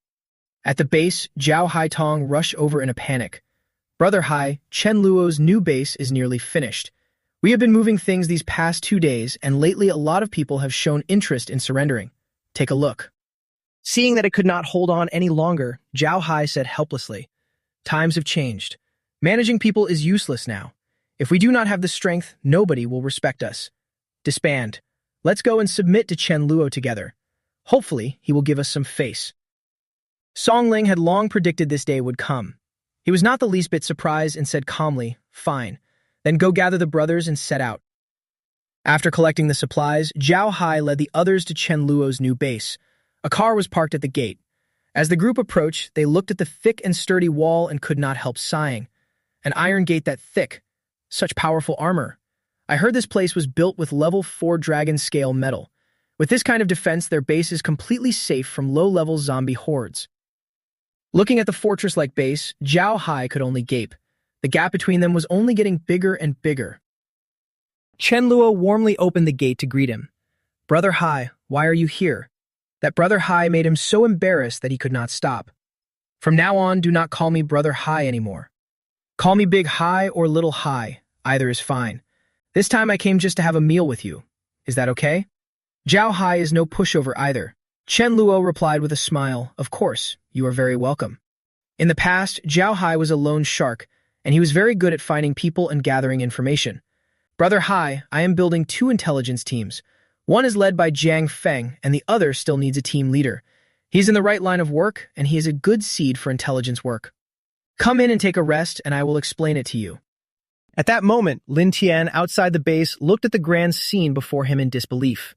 At the base, Zhao Haitong rushed over in a panic. "Brother Hai, Chen Luo's new base is nearly finished. We have been moving things these past 2 days, and lately a lot of people have shown interest in surrendering. Take a look." Seeing that it could not hold on any longer, Zhao Hai said helplessly, "Times have changed. Managing people is useless now. If we do not have the strength, nobody will respect us. Disband. Let's go and submit to Chen Luo together. Hopefully, he will give us some face. Songling had long predicted this day would come. He was not the least bit surprised and said calmly, "Fine. Then go gather the brothers and set out." After collecting the supplies, Zhao Hai led the others to Chen Luo's new base. A car was parked at the gate. As the group approached, they looked at the thick and sturdy wall and could not help sighing. An iron gate that thick. Such powerful armor. I heard this place was built with level 4 dragon scale metal. With this kind of defense, their base is completely safe from low-level zombie hordes. Looking at the fortress-like base, Zhao Hai could only gape. The gap between them was only getting bigger and bigger. Chen Luo warmly opened the gate to greet him. "Brother Hai, why are you here?" That Brother Hai made him so embarrassed that he could not stop. "From now on, do not call me Brother Hai anymore. Call me Big Hai or Little Hai. Either is fine. This time I came just to have a meal with you. Is that okay?" Zhao Hai is no pushover either. Chen Luo replied with a smile, "Of course, you are very welcome." In the past, Zhao Hai was a lone shark, and he was very good at finding people and gathering information. "Brother Hai, I am building 2 intelligence teams. One is led by Jiang Feng, and the other still needs a team leader. He's in the right line of work, and he is a good seed for intelligence work. Come in and take a rest, and I will explain it to you." At that moment, Lin Tian, outside the base, looked at the grand scene before him in disbelief.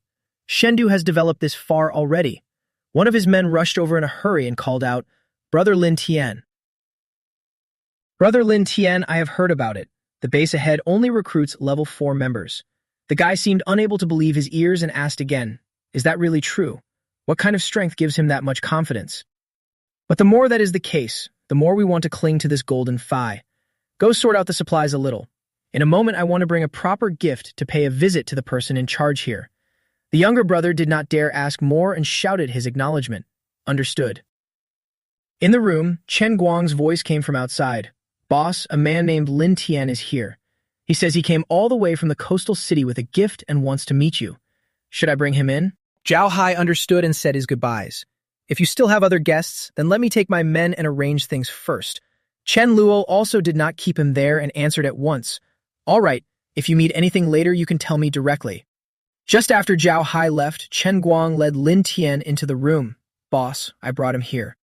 Shendu has developed this far already. One of his men rushed over in a hurry and called out, "Brother Lin Tian." "Brother Lin Tian, I have heard about it. The base ahead only recruits level 4 members." The guy seemed unable to believe his ears and asked again, "Is that really true? What kind of strength gives him that much confidence?" "But the more that is the case, the more we want to cling to this golden phi. Go sort out the supplies a little. In a moment I want to bring a proper gift to pay a visit to the person in charge here." The younger brother did not dare ask more and shouted his acknowledgement. "Understood." In the room, Chen Guang's voice came from outside. "Boss, a man named Lin Tian is here. He says he came all the way from the coastal city with a gift and wants to meet you. Should I bring him in?" Zhao Hai understood and said his goodbyes. "If you still have other guests, then let me take my men and arrange things first." Chen Luo also did not keep him there and answered at once, "All right, if you need anything later you can tell me directly." Just after Zhao Hai left, Chen Guang led Lin Tian into the room. "Boss, I brought him here."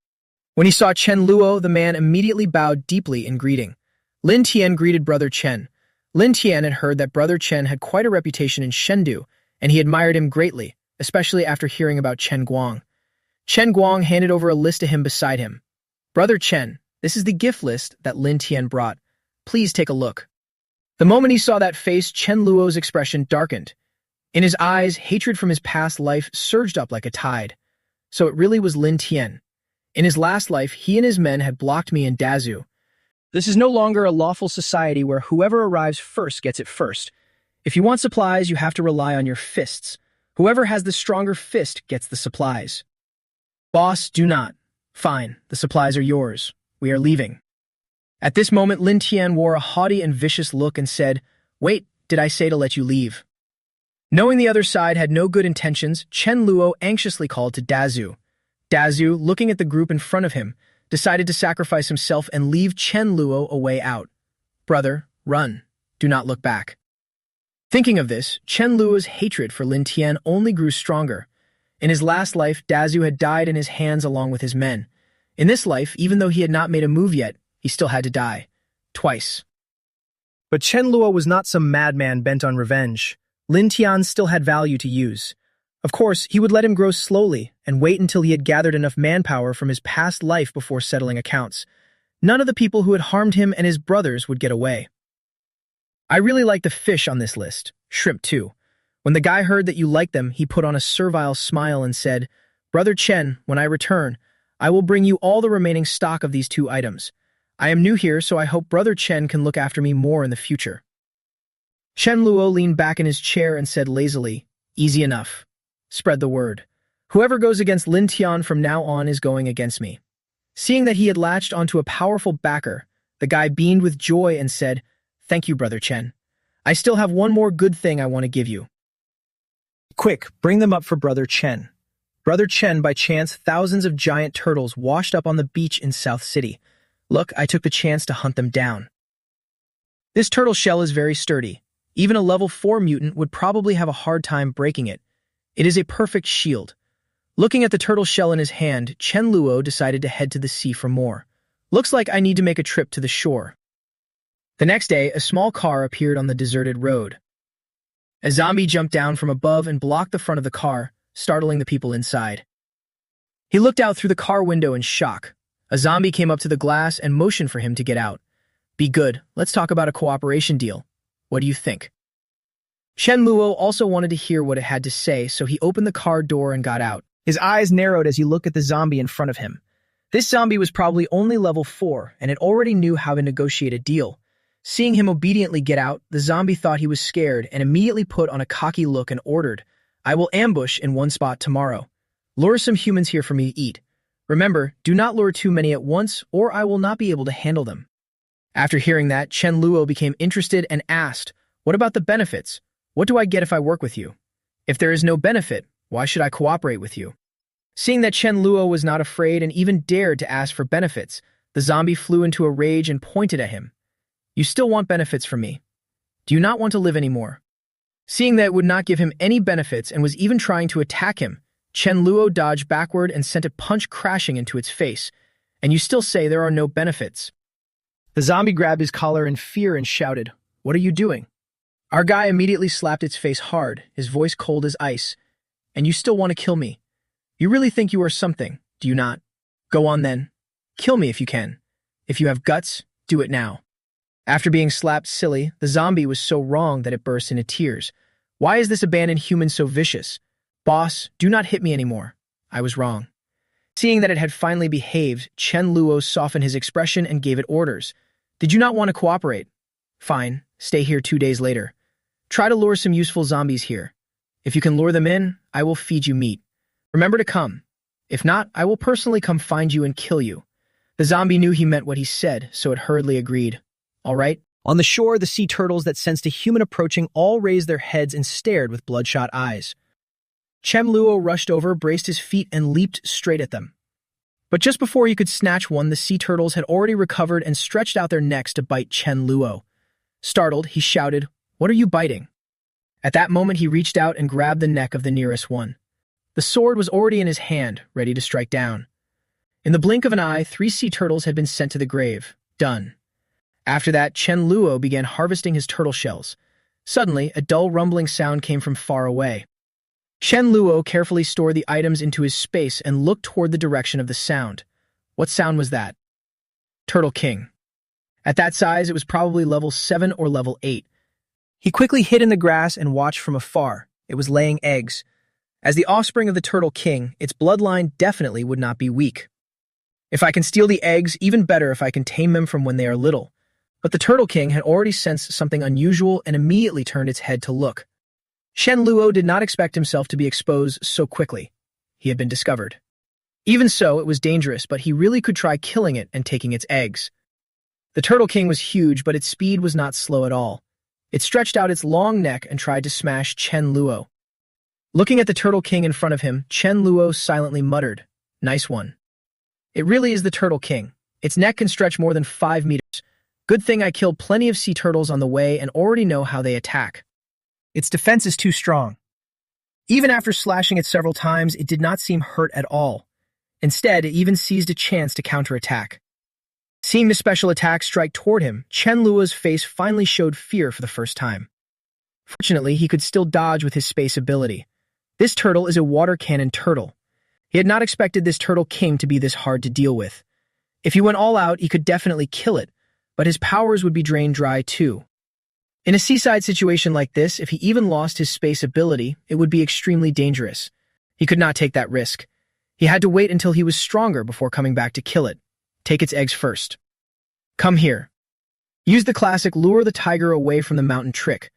When he saw Chen Luo, the man immediately bowed deeply in greeting. Lin Tian greeted Brother Chen. Lin Tian had heard that Brother Chen had quite a reputation in Chengdu, and he admired him greatly, especially after hearing about Chen Guang. Chen Guang handed over a list to him beside him. "Brother Chen, this is the gift list that Lin Tian brought. Please take a look." The moment he saw that face, Chen Luo's expression darkened. In his eyes, hatred from his past life surged up like a tide. So it really was Lin Tian. In his last life, he and his men had blocked me in Dazu. This is no longer a lawful society where whoever arrives first gets it first. If you want supplies, you have to rely on your fists. Whoever has the stronger fist gets the supplies. "Boss, do not." "Fine, the supplies are yours. We are leaving." At this moment, Lin Tian wore a haughty and vicious look and said, "Wait, did I say to let you leave?" Knowing the other side had no good intentions, Chen Luo anxiously called to Dazu. Dazu, looking at the group in front of him, decided to sacrifice himself and leave Chen Luo a way out. "Brother, run. Do not look back." Thinking of this, Chen Luo's hatred for Lin Tian only grew stronger. In his last life, Dazu had died in his hands along with his men. In this life, even though he had not made a move yet, he still had to die. Twice. But Chen Luo was not some madman bent on revenge. Lin Tian still had value to use. Of course, he would let him grow slowly and wait until he had gathered enough manpower from his past life before settling accounts. None of the people who had harmed him and his brothers would get away. I really like the fish on this list, shrimp too. When the guy heard that you liked them, he put on a servile smile and said, "Brother Chen, when I return, I will bring you all the remaining stock of these 2 items. I am new here, so I hope Brother Chen can look after me more in the future." Chen Luo leaned back in his chair and said lazily, "Easy enough. Spread the word. Whoever goes against Lin Tian from now on is going against me." Seeing that he had latched onto a powerful backer, the guy beamed with joy and said, "Thank you, Brother Chen. I still have one more good thing I want to give you." "Quick, bring them up for Brother Chen." Brother Chen, by chance, thousands of giant turtles washed up on the beach in South City. Look, I took the chance to hunt them down. This turtle shell is very sturdy. Even a level 4 mutant would probably have a hard time breaking it. It is a perfect shield. Looking at the turtle shell in his hand, Chen Luo decided to head to the sea for more. Looks like I need to make a trip to the shore. The next day, a small car appeared on the deserted road. A zombie jumped down from above and blocked the front of the car, startling the people inside. He looked out through the car window in shock. A zombie came up to the glass and motioned for him to get out. Be good, let's talk about a cooperation deal. What do you think? Chen Luo also wanted to hear what it had to say, so he opened the car door and got out. His eyes narrowed as he looked at the zombie in front of him. This zombie was probably only level 4, and it already knew how to negotiate a deal. Seeing him obediently get out, the zombie thought he was scared and immediately put on a cocky look and ordered, I will ambush in one spot tomorrow. Lure some humans here for me to eat. Remember, do not lure too many at once, or I will not be able to handle them. After hearing that, Chen Luo became interested and asked, what about the benefits? What do I get if I work with you? If there is no benefit, why should I cooperate with you? Seeing that Chen Luo was not afraid and even dared to ask for benefits, the zombie flew into a rage and pointed at him. You still want benefits from me? Do you not want to live anymore? Seeing that it would not give him any benefits and was even trying to attack him, Chen Luo dodged backward and sent a punch crashing into its face. And you still say there are no benefits? The zombie grabbed his collar in fear and shouted, What are you doing? Our guy immediately slapped its face hard, his voice cold as ice. And you still want to kill me? You really think you are something, do you not? Go on then. Kill me if you can. If you have guts, do it now. After being slapped silly, the zombie was so wrong that it burst into tears. Why is this abandoned human so vicious? Boss, do not hit me anymore. I was wrong. Seeing that it had finally behaved, Chen Luo softened his expression and gave it orders. Did you not want to cooperate? Fine, stay here 2 days later. Try to lure some useful zombies here. If you can lure them in, I will feed you meat. Remember to come. If not, I will personally come find you and kill you. The zombie knew he meant what he said, so it hurriedly agreed. All right. On the shore, the sea turtles that sensed a human approaching all raised their heads and stared with bloodshot eyes. Chen Luo rushed over, braced his feet, and leaped straight at them. But just before he could snatch one, the sea turtles had already recovered and stretched out their necks to bite Chen Luo. Startled, he shouted, What are you biting? At that moment, he reached out and grabbed the neck of the nearest one. The sword was already in his hand, ready to strike down. In the blink of an eye, 3 sea turtles had been sent to the grave. Done. After that, Chen Luo began harvesting his turtle shells. Suddenly, a dull rumbling sound came from far away. Chen Luo carefully stored the items into his space and looked toward the direction of the sound. What sound was that? Turtle King. At that size, it was probably level 7 or level 8. He quickly hid in the grass and watched from afar. It was laying eggs. As the offspring of the Turtle King, its bloodline definitely would not be weak. If I can steal the eggs, even better if I can tame them from when they are little. But the Turtle King had already sensed something unusual and immediately turned its head to look. Chen Luo did not expect himself to be exposed so quickly. He had been discovered. Even so, it was dangerous, but he really could try killing it and taking its eggs. The Turtle King was huge, but its speed was not slow at all. It stretched out its long neck and tried to smash Chen Luo. Looking at the Turtle King in front of him, Chen Luo silently muttered, Nice one. It really is the Turtle King. Its neck can stretch more than 5 meters. Good thing I killed plenty of sea turtles on the way and already know how they attack. Its defense is too strong. Even after slashing it several times, it did not seem hurt at all. Instead, it even seized a chance to counterattack. Seeing the special attack strike toward him, Chen Luo's face finally showed fear for the first time. Fortunately, he could still dodge with his space ability. This turtle is a water cannon turtle. He had not expected this Turtle King to be this hard to deal with. If he went all out, he could definitely kill it, but his powers would be drained dry too. In a seaside situation like this, if he even lost his space ability, it would be extremely dangerous. He could not take that risk. He had to wait until he was stronger before coming back to kill it. Take its eggs first. Come here. Use the classic lure the tiger away from the mountain trick.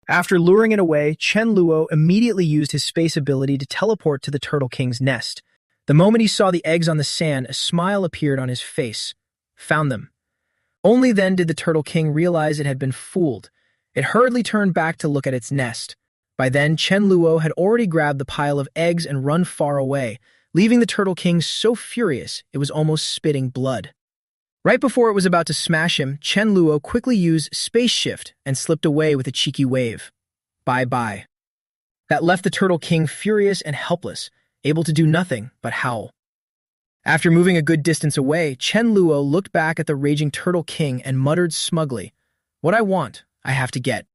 After luring it away, Chen Luo immediately used his space ability to teleport to the Turtle King's nest. The moment he saw the eggs on the sand, a smile appeared on his face. Found them. Only then did the Turtle King realize it had been fooled. It hurriedly turned back to look at its nest. By then, Chen Luo had already grabbed the pile of eggs and run far away, leaving the Turtle King so furious it was almost spitting blood. Right before it was about to smash him, Chen Luo quickly used Space Shift and slipped away with a cheeky wave. Bye-bye. That left the Turtle King furious and helpless, able to do nothing but howl. After moving a good distance away, Chen Luo looked back at the raging Turtle King and muttered smugly, "What I want, I have to get."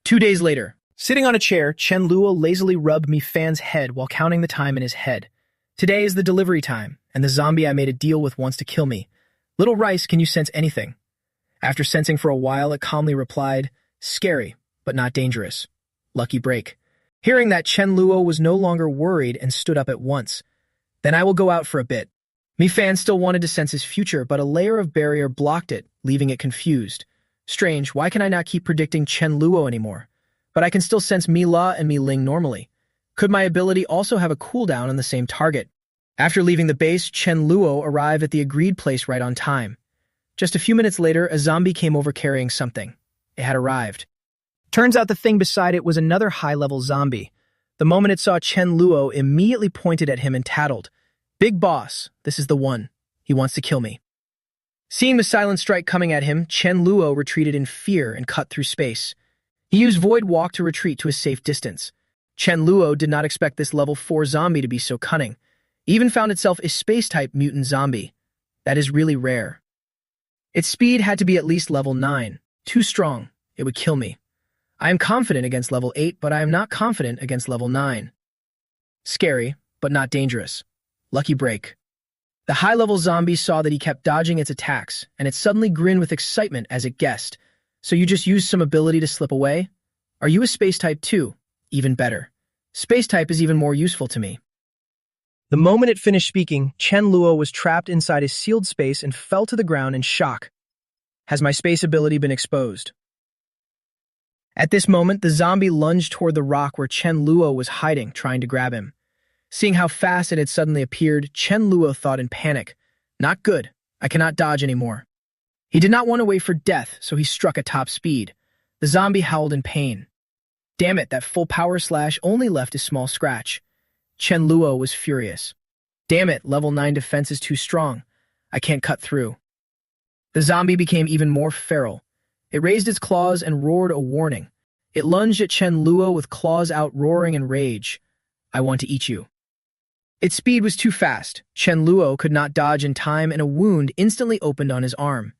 2 days later, sitting on a chair, Chen Luo lazily rubbed Mi Fan's head while counting the time in his head. "Today is the delivery time, and the zombie I made a deal with wants to kill me. Little Rice, can you sense anything?" After sensing for a while, it calmly replied, "Scary, but not dangerous. Lucky break." Hearing that, Chen Luo was no longer worried and stood up at once. "Then I will go out for a bit." Mi Fan still wanted to sense his future, but a layer of barrier blocked it, leaving it confused. Strange, why can I not keep predicting Chen Luo anymore? But I can still sense Mi La and Mi Ling normally. Could my ability also have a cooldown on the same target? After leaving the base, Chen Luo arrived at the agreed place right on time. Just a few minutes later, a zombie came over carrying something. It had arrived. Turns out the thing beside it was another high-level zombie. The moment it saw Chen Luo, immediately pointed at him and tattled, "Big boss, this is the one. He wants to kill me." Seeing the silent strike coming at him, Chen Luo retreated in fear and cut through space. He used Void Walk to retreat to a safe distance. Chen Luo did not expect this level 4 zombie to be so cunning. It even found itself a space-type mutant zombie. That is really rare. Its speed had to be at least level 9. Too strong. It would kill me. I am confident against level 8, but I am not confident against level 9. Scary, but not dangerous. Lucky break. The high-level zombie saw that he kept dodging its attacks, and it suddenly grinned with excitement as it guessed. "So you just used some ability to slip away? Are you a space-type too? Even better. Space-type is even more useful to me." The moment it finished speaking, Chen Luo was trapped inside his sealed space and fell to the ground in shock. Has my space ability been exposed? At this moment, the zombie lunged toward the rock where Chen Luo was hiding, trying to grab him. Seeing how fast it had suddenly appeared, Chen Luo thought in panic, "Not good. I cannot dodge anymore." He did not want to wait for death, so he struck at top speed. The zombie howled in pain. Damn it, that full power slash only left a small scratch. Chen Luo was furious. Damn it, level 9 defense is too strong. I can't cut through. The zombie became even more feral. It raised its claws and roared a warning. It lunged at Chen Luo with claws out, roaring in rage. "I want to eat you." Its speed was too fast. Chen Luo could not dodge in time, and a wound instantly opened on his arm.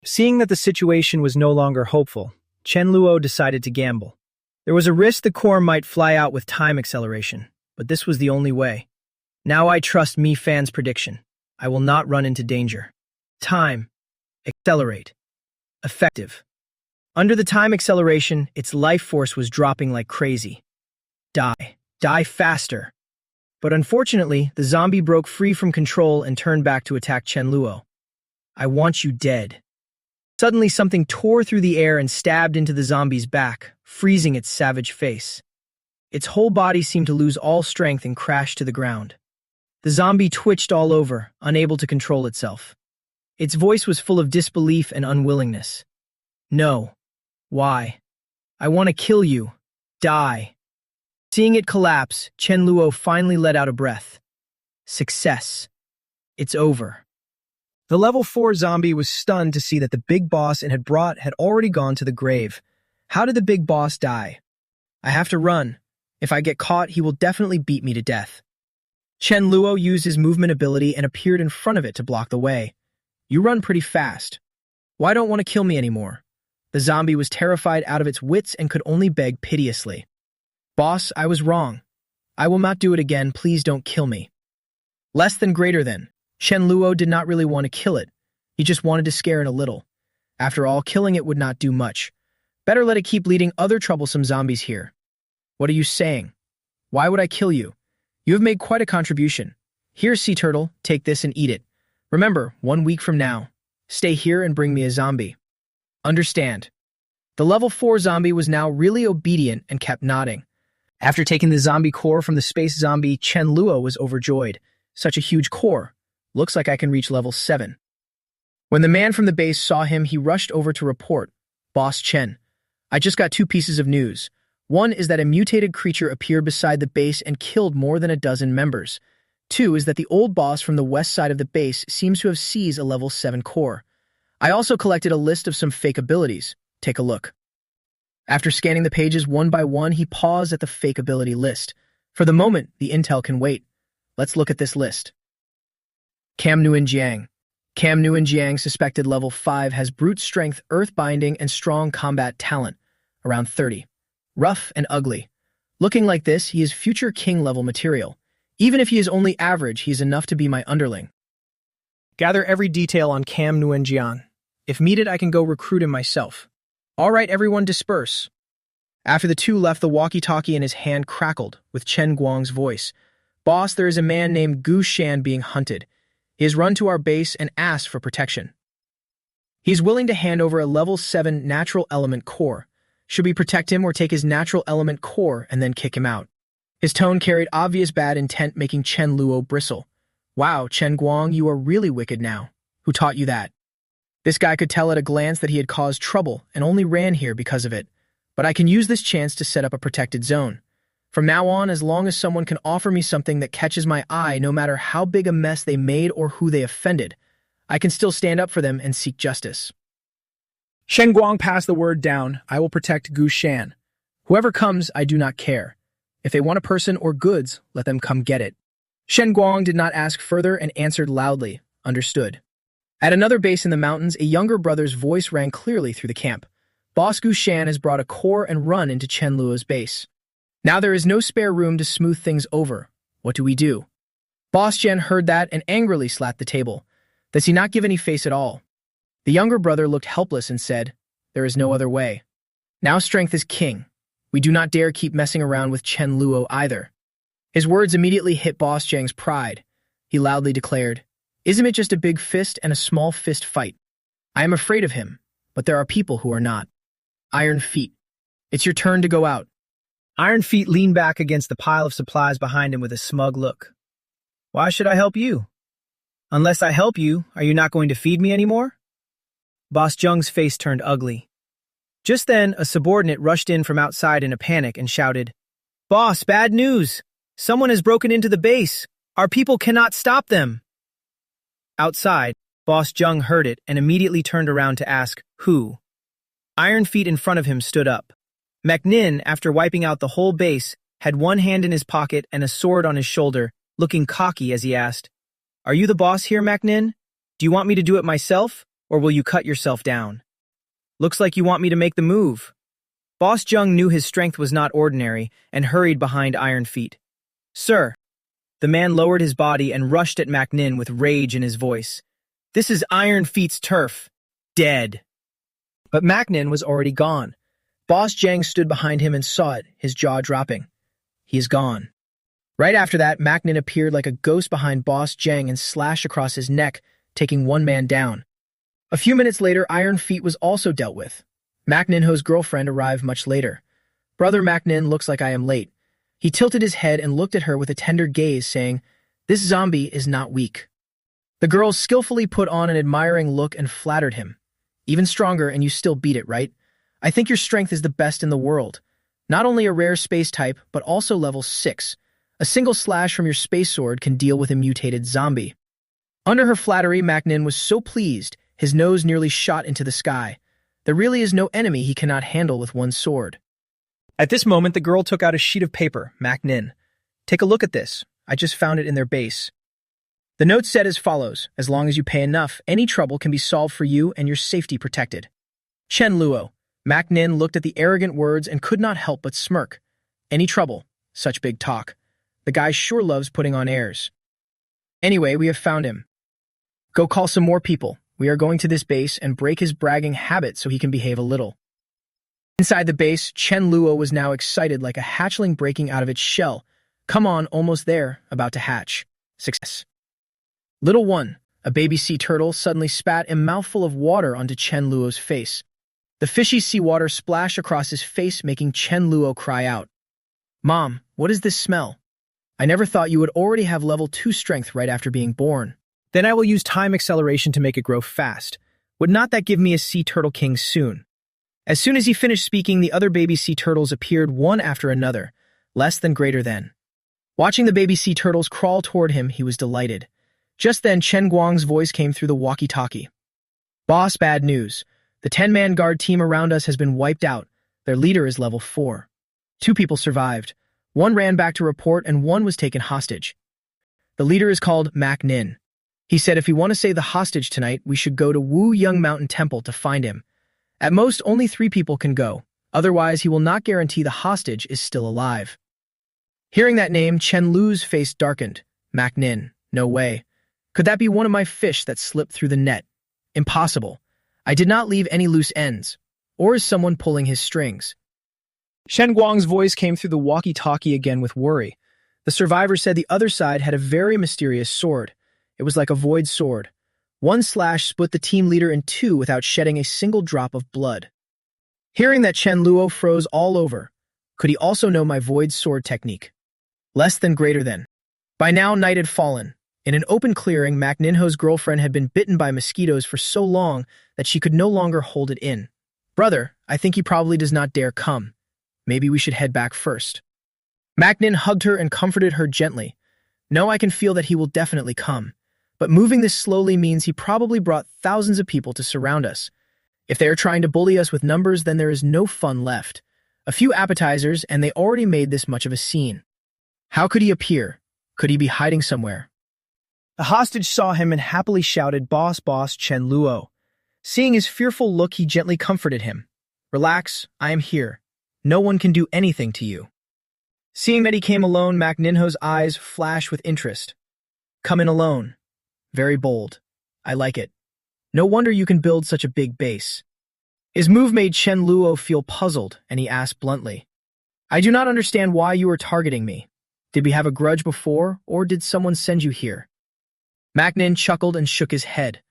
Seeing that the situation was no longer hopeful, Chen Luo decided to gamble. There was a risk the core might fly out with time acceleration, but this was the only way. Now I trust Mi Fan's prediction. I will not run into danger. Time. Accelerate. Effective. Under the time acceleration, its life force was dropping like crazy. Die. Die faster. But unfortunately, the zombie broke free from control and turned back to attack Chen Luo. "I want you dead." Suddenly, something tore through the air and stabbed into the zombie's back, freezing its savage face. Its whole body seemed to lose all strength and crash to the ground. The zombie twitched all over, unable to control itself. Its voice was full of disbelief and unwillingness. "No. Why? I want to kill you. Die." Seeing it collapse, Chen Luo finally let out a breath. Success. It's over. The level 4 zombie was stunned to see that the big boss it had brought had already gone to the grave. How did the big boss die? I have to run. If I get caught, he will definitely beat me to death. Chen Luo used his movement ability and appeared in front of it to block the way. "You run pretty fast. Why don't want to kill me anymore?" The zombie was terrified out of its wits and could only beg piteously. "Boss, I was wrong. I will not do it again. Please don't kill me." Less than greater than. Chen Luo did not really want to kill it. He just wanted to scare it a little. After all, killing it would not do much. Better let it keep leading other troublesome zombies here. "What are you saying? Why would I kill you? You have made quite a contribution. Here, sea turtle, take this and eat it. Remember, 1 week from now, stay here and bring me a zombie." Understand. The level 4 zombie was now really obedient and kept nodding. After taking the zombie core from the space zombie, Chen Luo was overjoyed. Such a huge core. Looks like I can reach level 7. When the man from the base saw him, he rushed over to report, "Boss Chen, I just got 2 pieces of news. One is that a mutated creature appeared beside the base and killed more than a dozen members. 2 is that the old boss from the west side of the base seems to have seized a level 7 core. I also collected a list of some fake abilities. Take a look." After scanning the pages one by one, he paused at the fake ability list. For the moment, the intel can wait. Let's look at this list. Cam Nguyen Jiang. Cam Nguyen Jiang, suspected level 5, has brute strength, earth binding, and strong combat talent, around 30. Rough and ugly. Looking like this, he is future king level material. Even if he is only average, he is enough to be my underling. Gather every detail on Cam Nguyen Jiang. If needed, I can go recruit him myself. All right, everyone disperse. After the two left, the walkie-talkie in his hand crackled with Chen Guang's voice. Boss, there is a man named Gu Shan being hunted. He has run to our base and asked for protection. He's willing to hand over a level 7 natural element core. Should we protect him or take his natural element core and then kick him out? His tone carried obvious bad intent, making Chen Luo bristle. Wow, Chen Guang, you are really wicked now. Who taught you that? This guy could tell at a glance that he had caused trouble and only ran here because of it. But I can use this chance to set up a protected zone. From now on, as long as someone can offer me something that catches my eye, no matter how big a mess they made or who they offended, I can still stand up for them and seek justice. Shen Guang passed the word down. I will protect Gu Shan. Whoever comes, I do not care. If they want a person or goods, let them come get it. Shen Guang did not ask further and answered loudly. Understood. At another base in the mountains, a younger brother's voice rang clearly through the camp. Boss Gu Shan has brought a core and run into Chen Luo's base. Now there is no spare room to smooth things over. What do we do? Boss Chen heard that and angrily slapped the table. Does he not give any face at all? The younger brother looked helpless and said, there is no other way. Now strength is king. We do not dare keep messing around with Chen Luo either. His words immediately hit Boss Zhang's pride. He loudly declared, isn't it just a big fist and a small fist fight? I am afraid of him, but there are people who are not. Iron Feet, it's your turn to go out. Iron Feet leaned back against the pile of supplies behind him with a smug look. Why should I help you? Unless I help you, are you not going to feed me anymore? Boss Zhang's face turned ugly. Just then, a subordinate rushed in from outside in a panic and shouted, Boss, bad news! Someone has broken into the base. Our people cannot stop them. Outside, Boss Zhang heard it and immediately turned around to ask, who? Iron Feet in front of him stood up. MacNin, after wiping out the whole base, had one hand in his pocket and a sword on his shoulder, looking cocky as he asked, Are you the boss here, MacNin? Do you want me to do it myself, or will you cut yourself down? Looks like you want me to make the move. Boss Zhang knew his strength was not ordinary and hurried behind Iron Feet. Sir. The man lowered his body and rushed at MacNin with rage in his voice. This is Iron Feet's turf. Dead. But MacNin was already gone. Boss Zhang stood behind him and saw it, his jaw dropping. He is gone. Right after that, MacNin appeared like a ghost behind Boss Zhang and slashed across his neck, taking one man down. A few minutes later, Iron Feet was also dealt with. MacNinho's girlfriend arrived much later. Brother MacNin looks like I am late. He tilted his head and looked at her with a tender gaze, saying, This zombie is not weak. The girl skillfully put on an admiring look and flattered him. Even stronger, and you still beat it, right? I think your strength is the best in the world. Not only a rare space type, but also level 6. A single slash from your space sword can deal with a mutated zombie. Under her flattery, MacNin was so pleased, his nose nearly shot into the sky. There really is no enemy he cannot handle with one sword. At this moment, the girl took out a sheet of paper, MacNin. Take a look at this. I just found it in their base. The note said as follows, as long as you pay enough, any trouble can be solved for you and your safety protected. Chen Luo. MacNin looked at the arrogant words and could not help but smirk. Any trouble? Such big talk. The guy sure loves putting on airs. Anyway, we have found him. Go call some more people. We are going to this base and break his bragging habit so he can behave a little. Inside the base, Chen Luo was now excited like a hatchling breaking out of its shell. Come on, almost there, about to hatch. Success. Little one, a baby sea turtle, suddenly spat a mouthful of water onto Chen Luo's face. The fishy seawater splashed across his face, making Chen Luo cry out. Mom, what is this smell? I never thought you would already have level 2 strength right after being born. Then I will use time acceleration to make it grow fast. Would not that give me a sea turtle king soon? As soon as he finished speaking, the other baby sea turtles appeared one after another, less than greater than. Watching the baby sea turtles crawl toward him, he was delighted. Just then, Chen Guang's voice came through the walkie-talkie. Boss, bad news. The 10-man guard team around us has been wiped out. Their leader is level 4. 2 people survived. One ran back to report and one was taken hostage. The leader is called Mak Nin. He said if we want to save the hostage tonight, we should go to Wu Young Mountain Temple to find him. At most, only 3 people can go. Otherwise, he will not guarantee the hostage is still alive. Hearing that name, Chen Lu's face darkened. Mak Nin, no way. Could that be one of my fish that slipped through the net? Impossible. I did not leave any loose ends. Or is someone pulling his strings? Shen Guang's voice came through the walkie-talkie again with worry. The survivor said the other side had a very mysterious sword. It was like a void sword. One slash split the team leader in 2 without shedding a single drop of blood. Hearing that, Chen Luo froze all over. Could he also know my void sword technique? Less than greater than. By now, night had fallen. In an open clearing, Mak Ninho's girlfriend had been bitten by mosquitoes for so long that she could no longer hold it in. Brother, I think he probably does not dare come. Maybe we should head back first. Mak Nin hugged her and comforted her gently. No, I can feel that he will definitely come. But moving this slowly means he probably brought thousands of people to surround us. If they are trying to bully us with numbers, then there is no fun left. A few appetizers, and they already made this much of a scene. How could he appear? Could he be hiding somewhere? The hostage saw him and happily shouted, "Boss, boss, Chen Luo." Seeing his fearful look, he gently comforted him. "Relax, I am here. No one can do anything to you." Seeing that he came alone, Mak Ninho's eyes flashed with interest. "Come in alone. Very bold. I like it. No wonder you can build such a big base." His move made Chen Luo feel puzzled, and he asked bluntly, "I do not understand why you are targeting me. Did we have a grudge before, or did someone send you here?" Mak Nin chuckled and shook his head.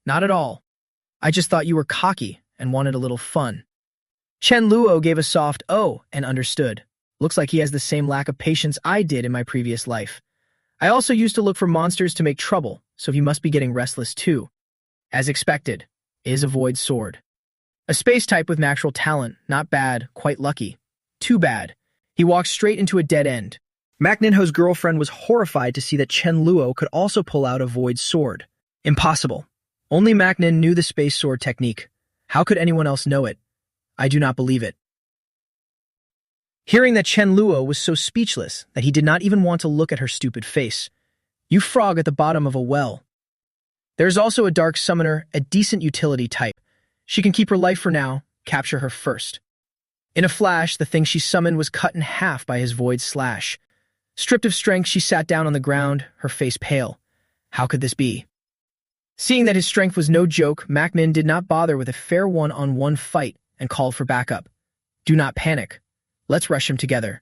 "Not at all. I just thought you were cocky and wanted a little fun." Chen Luo gave a soft "oh" and understood. Looks like he has the same lack of patience I did in my previous life. I also used to look for monsters to make trouble, so he must be getting restless too. As expected, is a void sword. A space type with natural talent, not bad, quite lucky. Too bad. He walked straight into a dead end. Mak Ninho's girlfriend was horrified to see that Chen Luo could also pull out a void sword. Impossible. Only Mak Nin knew the space sword technique. How could anyone else know it? I do not believe it. Hearing that Chen Luo was so speechless that he did not even want to look at her stupid face. You frog at the bottom of a well. There's also a dark summoner, a decent utility type. She can keep her life for now, capture her first. In a flash, the thing she summoned was cut in half by his void slash. Stripped of strength, she sat down on the ground, her face pale. How could this be? Seeing that his strength was no joke, Mak Nin did not bother with a fair one-on-one fight and called for backup. Do not panic. Let's rush him together.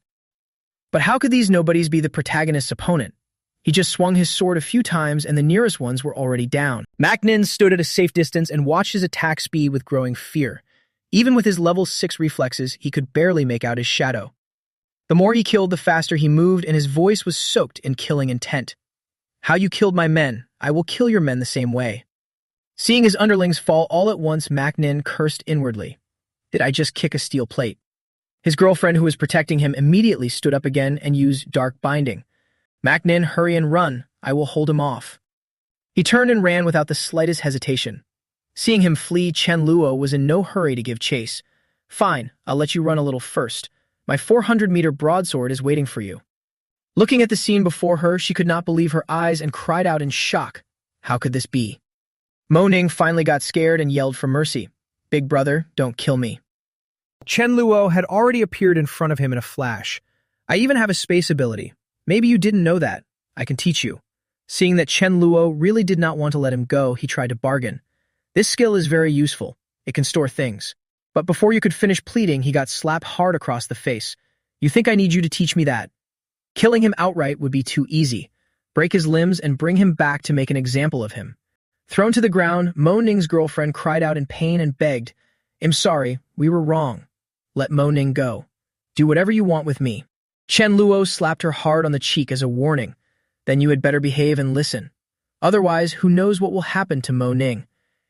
But how could these nobodies be the protagonist's opponent? He just swung his sword a few times and the nearest ones were already down. Mak Nin stood at a safe distance and watched his attack speed with growing fear. Even with his level 6 reflexes, he could barely make out his shadow. The more he killed, the faster he moved, and his voice was soaked in killing intent. How you killed my men, I will kill your men the same way. Seeing his underlings fall all at once, Mak Nin cursed inwardly. Did I just kick a steel plate? His girlfriend, who was protecting him, immediately stood up again and used dark binding. Mak Nin, hurry and run. I will hold him off. He turned and ran without the slightest hesitation. Seeing him flee, Chen Luo was in no hurry to give chase. Fine, I'll let you run a little first. My 400-meter broadsword is waiting for you. Looking at the scene before her, she could not believe her eyes and cried out in shock. How could this be? Mo Ning finally got scared and yelled for mercy. Big brother, don't kill me. Chen Luo had already appeared in front of him in a flash. I even have a space ability. Maybe you didn't know that. I can teach you. Seeing that Chen Luo really did not want to let him go, he tried to bargain. This skill is very useful. It can store things. But before you could finish pleading, he got slapped hard across the face. You think I need you to teach me that? Killing him outright would be too easy. Break his limbs and bring him back to make an example of him. Thrown to the ground, Mo Ning's girlfriend cried out in pain and begged, I'm sorry, we were wrong. Let Mo Ning go. Do whatever you want with me. Chen Luo slapped her hard on the cheek as a warning. Then you had better behave and listen. Otherwise, who knows what will happen to Mo Ning.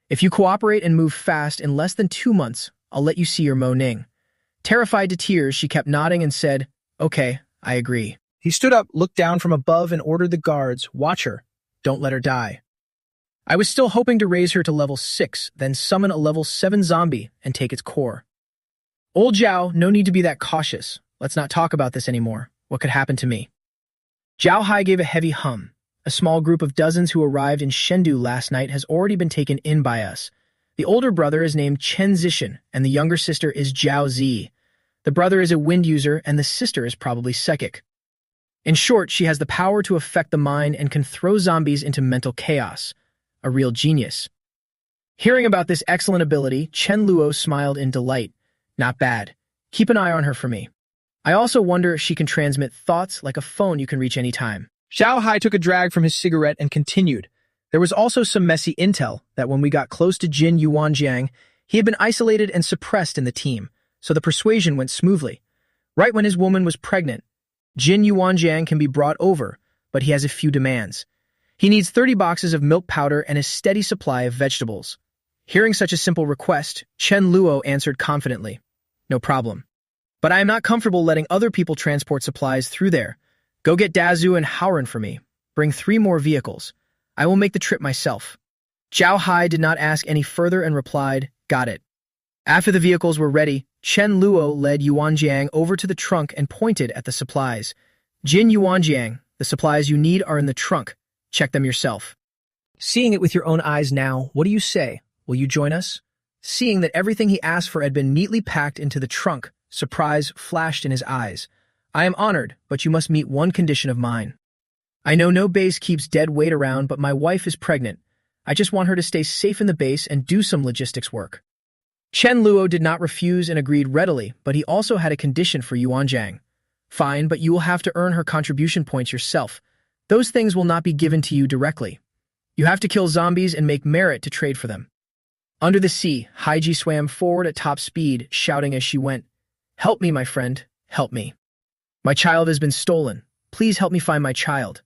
If you cooperate and move fast, in less than 2 months, I'll let you see your Mo Ning. Terrified to tears, she kept nodding and said, Okay, I agree. He stood up, looked down from above, and ordered the guards, watch her. Don't let her die. I was still hoping to raise her to level 6, then summon a level 7 zombie and take its core. Old Zhao, no need to be that cautious. Let's not talk about this anymore. What could happen to me? Zhao Hai gave a heavy hum. A small group of dozens who arrived in Chengdu last night has already been taken in by us. The older brother is named Chen Zishan, and the younger sister is Zhao Zi. The brother is a wind user, and the sister is probably psychic. In short, she has the power to affect the mind and can throw zombies into mental chaos. A real genius. Hearing about this excellent ability, Chen Luo smiled in delight. Not bad. Keep an eye on her for me. I also wonder if she can transmit thoughts like a phone you can reach anytime. Zhao Hai took a drag from his cigarette and continued. There was also some messy intel that when we got close to Jin Yuanjiang, he had been isolated and suppressed in the team, so the persuasion went smoothly. Right when his woman was pregnant, Jin Yuanjiang can be brought over, but he has a few demands. He needs 30 boxes of milk powder and a steady supply of vegetables. Hearing such a simple request, Chen Luo answered confidently, "No problem. But I am not comfortable letting other people transport supplies through there. Go get Dazu and Howren for me. Bring 3 more vehicles. I will make the trip myself." Zhao Hai did not ask any further and replied, "Got it." After the vehicles were ready, Chen Luo led Yuanjiang over to the trunk and pointed at the supplies. "Jin Yuanjiang, the supplies you need are in the trunk. Check them yourself." Seeing it with your own eyes now, what do you say? Will you join us? Seeing that everything he asked for had been neatly packed into the trunk, surprise flashed in his eyes. "I am honored, but you must meet one condition of mine. I know no base keeps dead weight around, but my wife is pregnant. I just want her to stay safe in the base and do some logistics work." Chen Luo did not refuse and agreed readily, but he also had a condition for Yuanjiang. "Fine, but you will have to earn her contribution points yourself. Those things will not be given to you directly. You have to kill zombies and make merit to trade for them." Under the sea, Haiji swam forward at top speed, shouting as she went, "Help me, my friend, help me. My child has been stolen. Please help me find my child.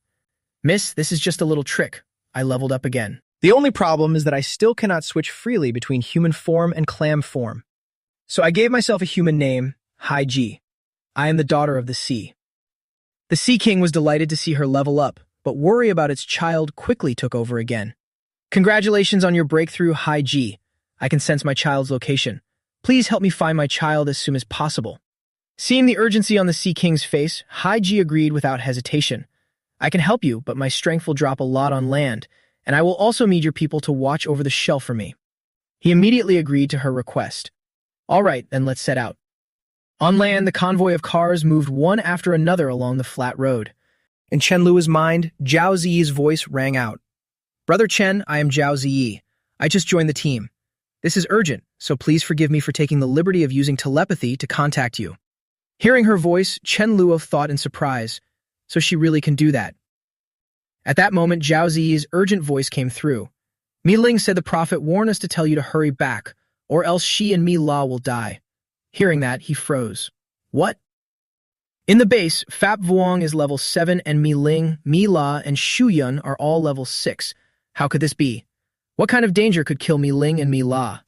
Miss, this is just a little trick." I leveled up again. The only problem is that I still cannot switch freely between human form and clam form. So I gave myself a human name, Haiji. I am the daughter of the sea. The Sea King was delighted to see her level up, but worry about its child quickly took over again. "Congratulations on your breakthrough, Haiji. I can sense my child's location. Please help me find my child as soon as possible." Seeing the urgency on the Sea King's face, Haiji agreed without hesitation. "I can help you, but my strength will drop a lot on land, and I will also need your people to watch over the shell for me." He immediately agreed to her request. "All right, then let's set out." On land, the convoy of cars moved one after another along the flat road. In Chen Luo's mind, Zhao Ziyi's voice rang out. "Brother Chen, I am Zhao Ziyi. I just joined the team. This is urgent, so please forgive me for taking the liberty of using telepathy to contact you." Hearing her voice, Chen Luo thought in surprise, so she really can do that. At that moment, Zhao Ziyi's urgent voice came through. "Mi Ling said the prophet warned us to tell you to hurry back, or else she and Mi La will die." Hearing that, he froze. "What?" In the base, Fap Vuong is level 7 and Mi Ling, Mi La, and Shu Yun are all level 6. How could this be? What kind of danger could kill Mi Ling and Mi La?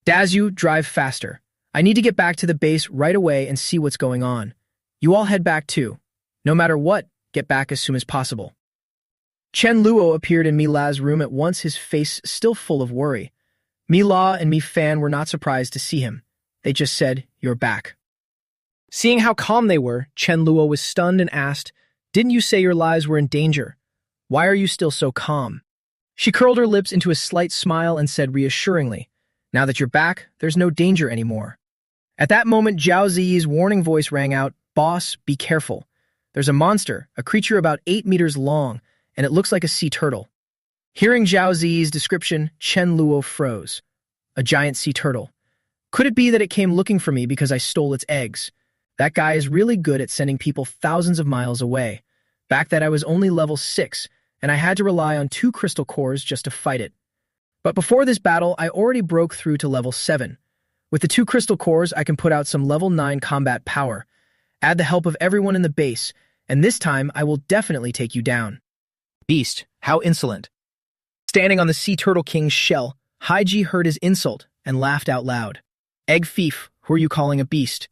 "Dazu, drive faster. I need to get back to the base right away and see what's going on. You all head back too. No matter what, get back as soon as possible." Chen Luo appeared in Mi La's room at once, his face still full of worry. Mi La and Mi Fan were not surprised to see him. They just said, "You're back." Seeing how calm they were, Chen Luo was stunned and asked, "Didn't you say your lives were in danger? Why are you still so calm?" She curled her lips into a slight smile and said reassuringly, "Now that you're back, there's no danger anymore." At that moment, Zhao Ziyi's warning voice rang out, "Boss, be careful. There's a monster, a creature about 8 meters long, and it looks like a sea turtle." Hearing Zhao Ziyi's description, Chen Luo froze. A giant sea turtle. Could it be that it came looking for me because I stole its eggs? That guy is really good at sending people thousands of miles away. Back then I was only level 6, and I had to rely on 2 crystal cores just to fight it. But before this battle, I already broke through to level 7. With the 2 crystal cores, I can put out some level 9 combat power. Add the help of everyone in the base, and this time I will definitely take you down. Beast, how insolent. Standing on the Sea Turtle King's shell, Haiji heard his insult and laughed out loud. Egg thief, who are you calling a beast?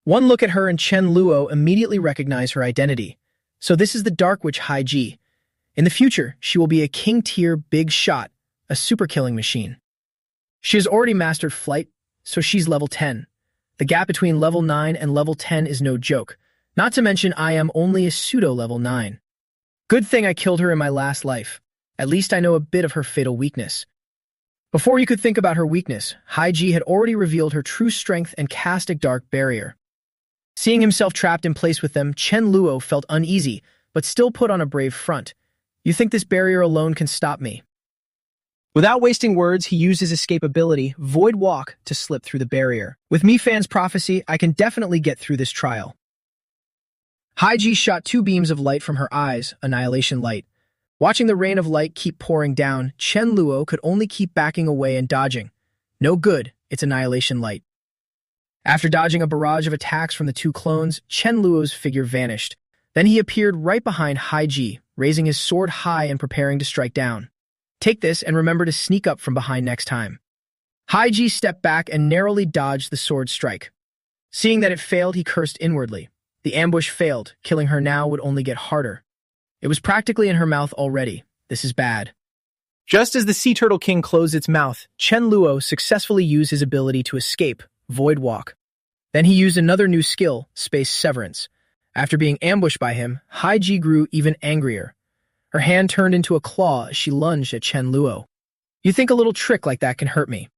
One look at her and Chen Luo immediately recognized her identity. So this is the Dark Witch Haiji. In the future, she will be a king-tier big shot, a super killing machine. She has already mastered flight, so she's level 10. The gap between level 9 and level 10 is no joke. Not to mention I am only a pseudo-level 9. Good thing I killed her in my last life. At least I know a bit of her fatal weakness. Before you could think about her weakness, Haiji had already revealed her true strength and cast a dark barrier. Seeing himself trapped in place with them, Chen Luo felt uneasy, but still put on a brave front. You think this barrier alone can stop me? Without wasting words, he used his escape ability, Void Walk, to slip through the barrier. With Mifan's prophecy, I can definitely get through this trial. Haiji shot 2 beams of light from her eyes, Annihilation Light. Watching the rain of light keep pouring down, Chen Luo could only keep backing away and dodging. No good, it's Annihilation Light. After dodging a barrage of attacks from the 2 clones, Chen Luo's figure vanished. Then he appeared right behind Haiji, raising his sword high and preparing to strike down. Take this and remember to sneak up from behind next time. Haiji stepped back and narrowly dodged the sword strike. Seeing that it failed, he cursed inwardly. The ambush failed, killing her now would only get harder. It was practically in her mouth already. This is bad. Just as the Sea Turtle King closed its mouth, Chen Luo successfully used his ability to escape, Void Walk. Then he used another new skill, Space Severance. After being ambushed by him, Haiji grew even angrier. Her hand turned into a claw as she lunged at Chen Luo. You think a little trick like that can hurt me?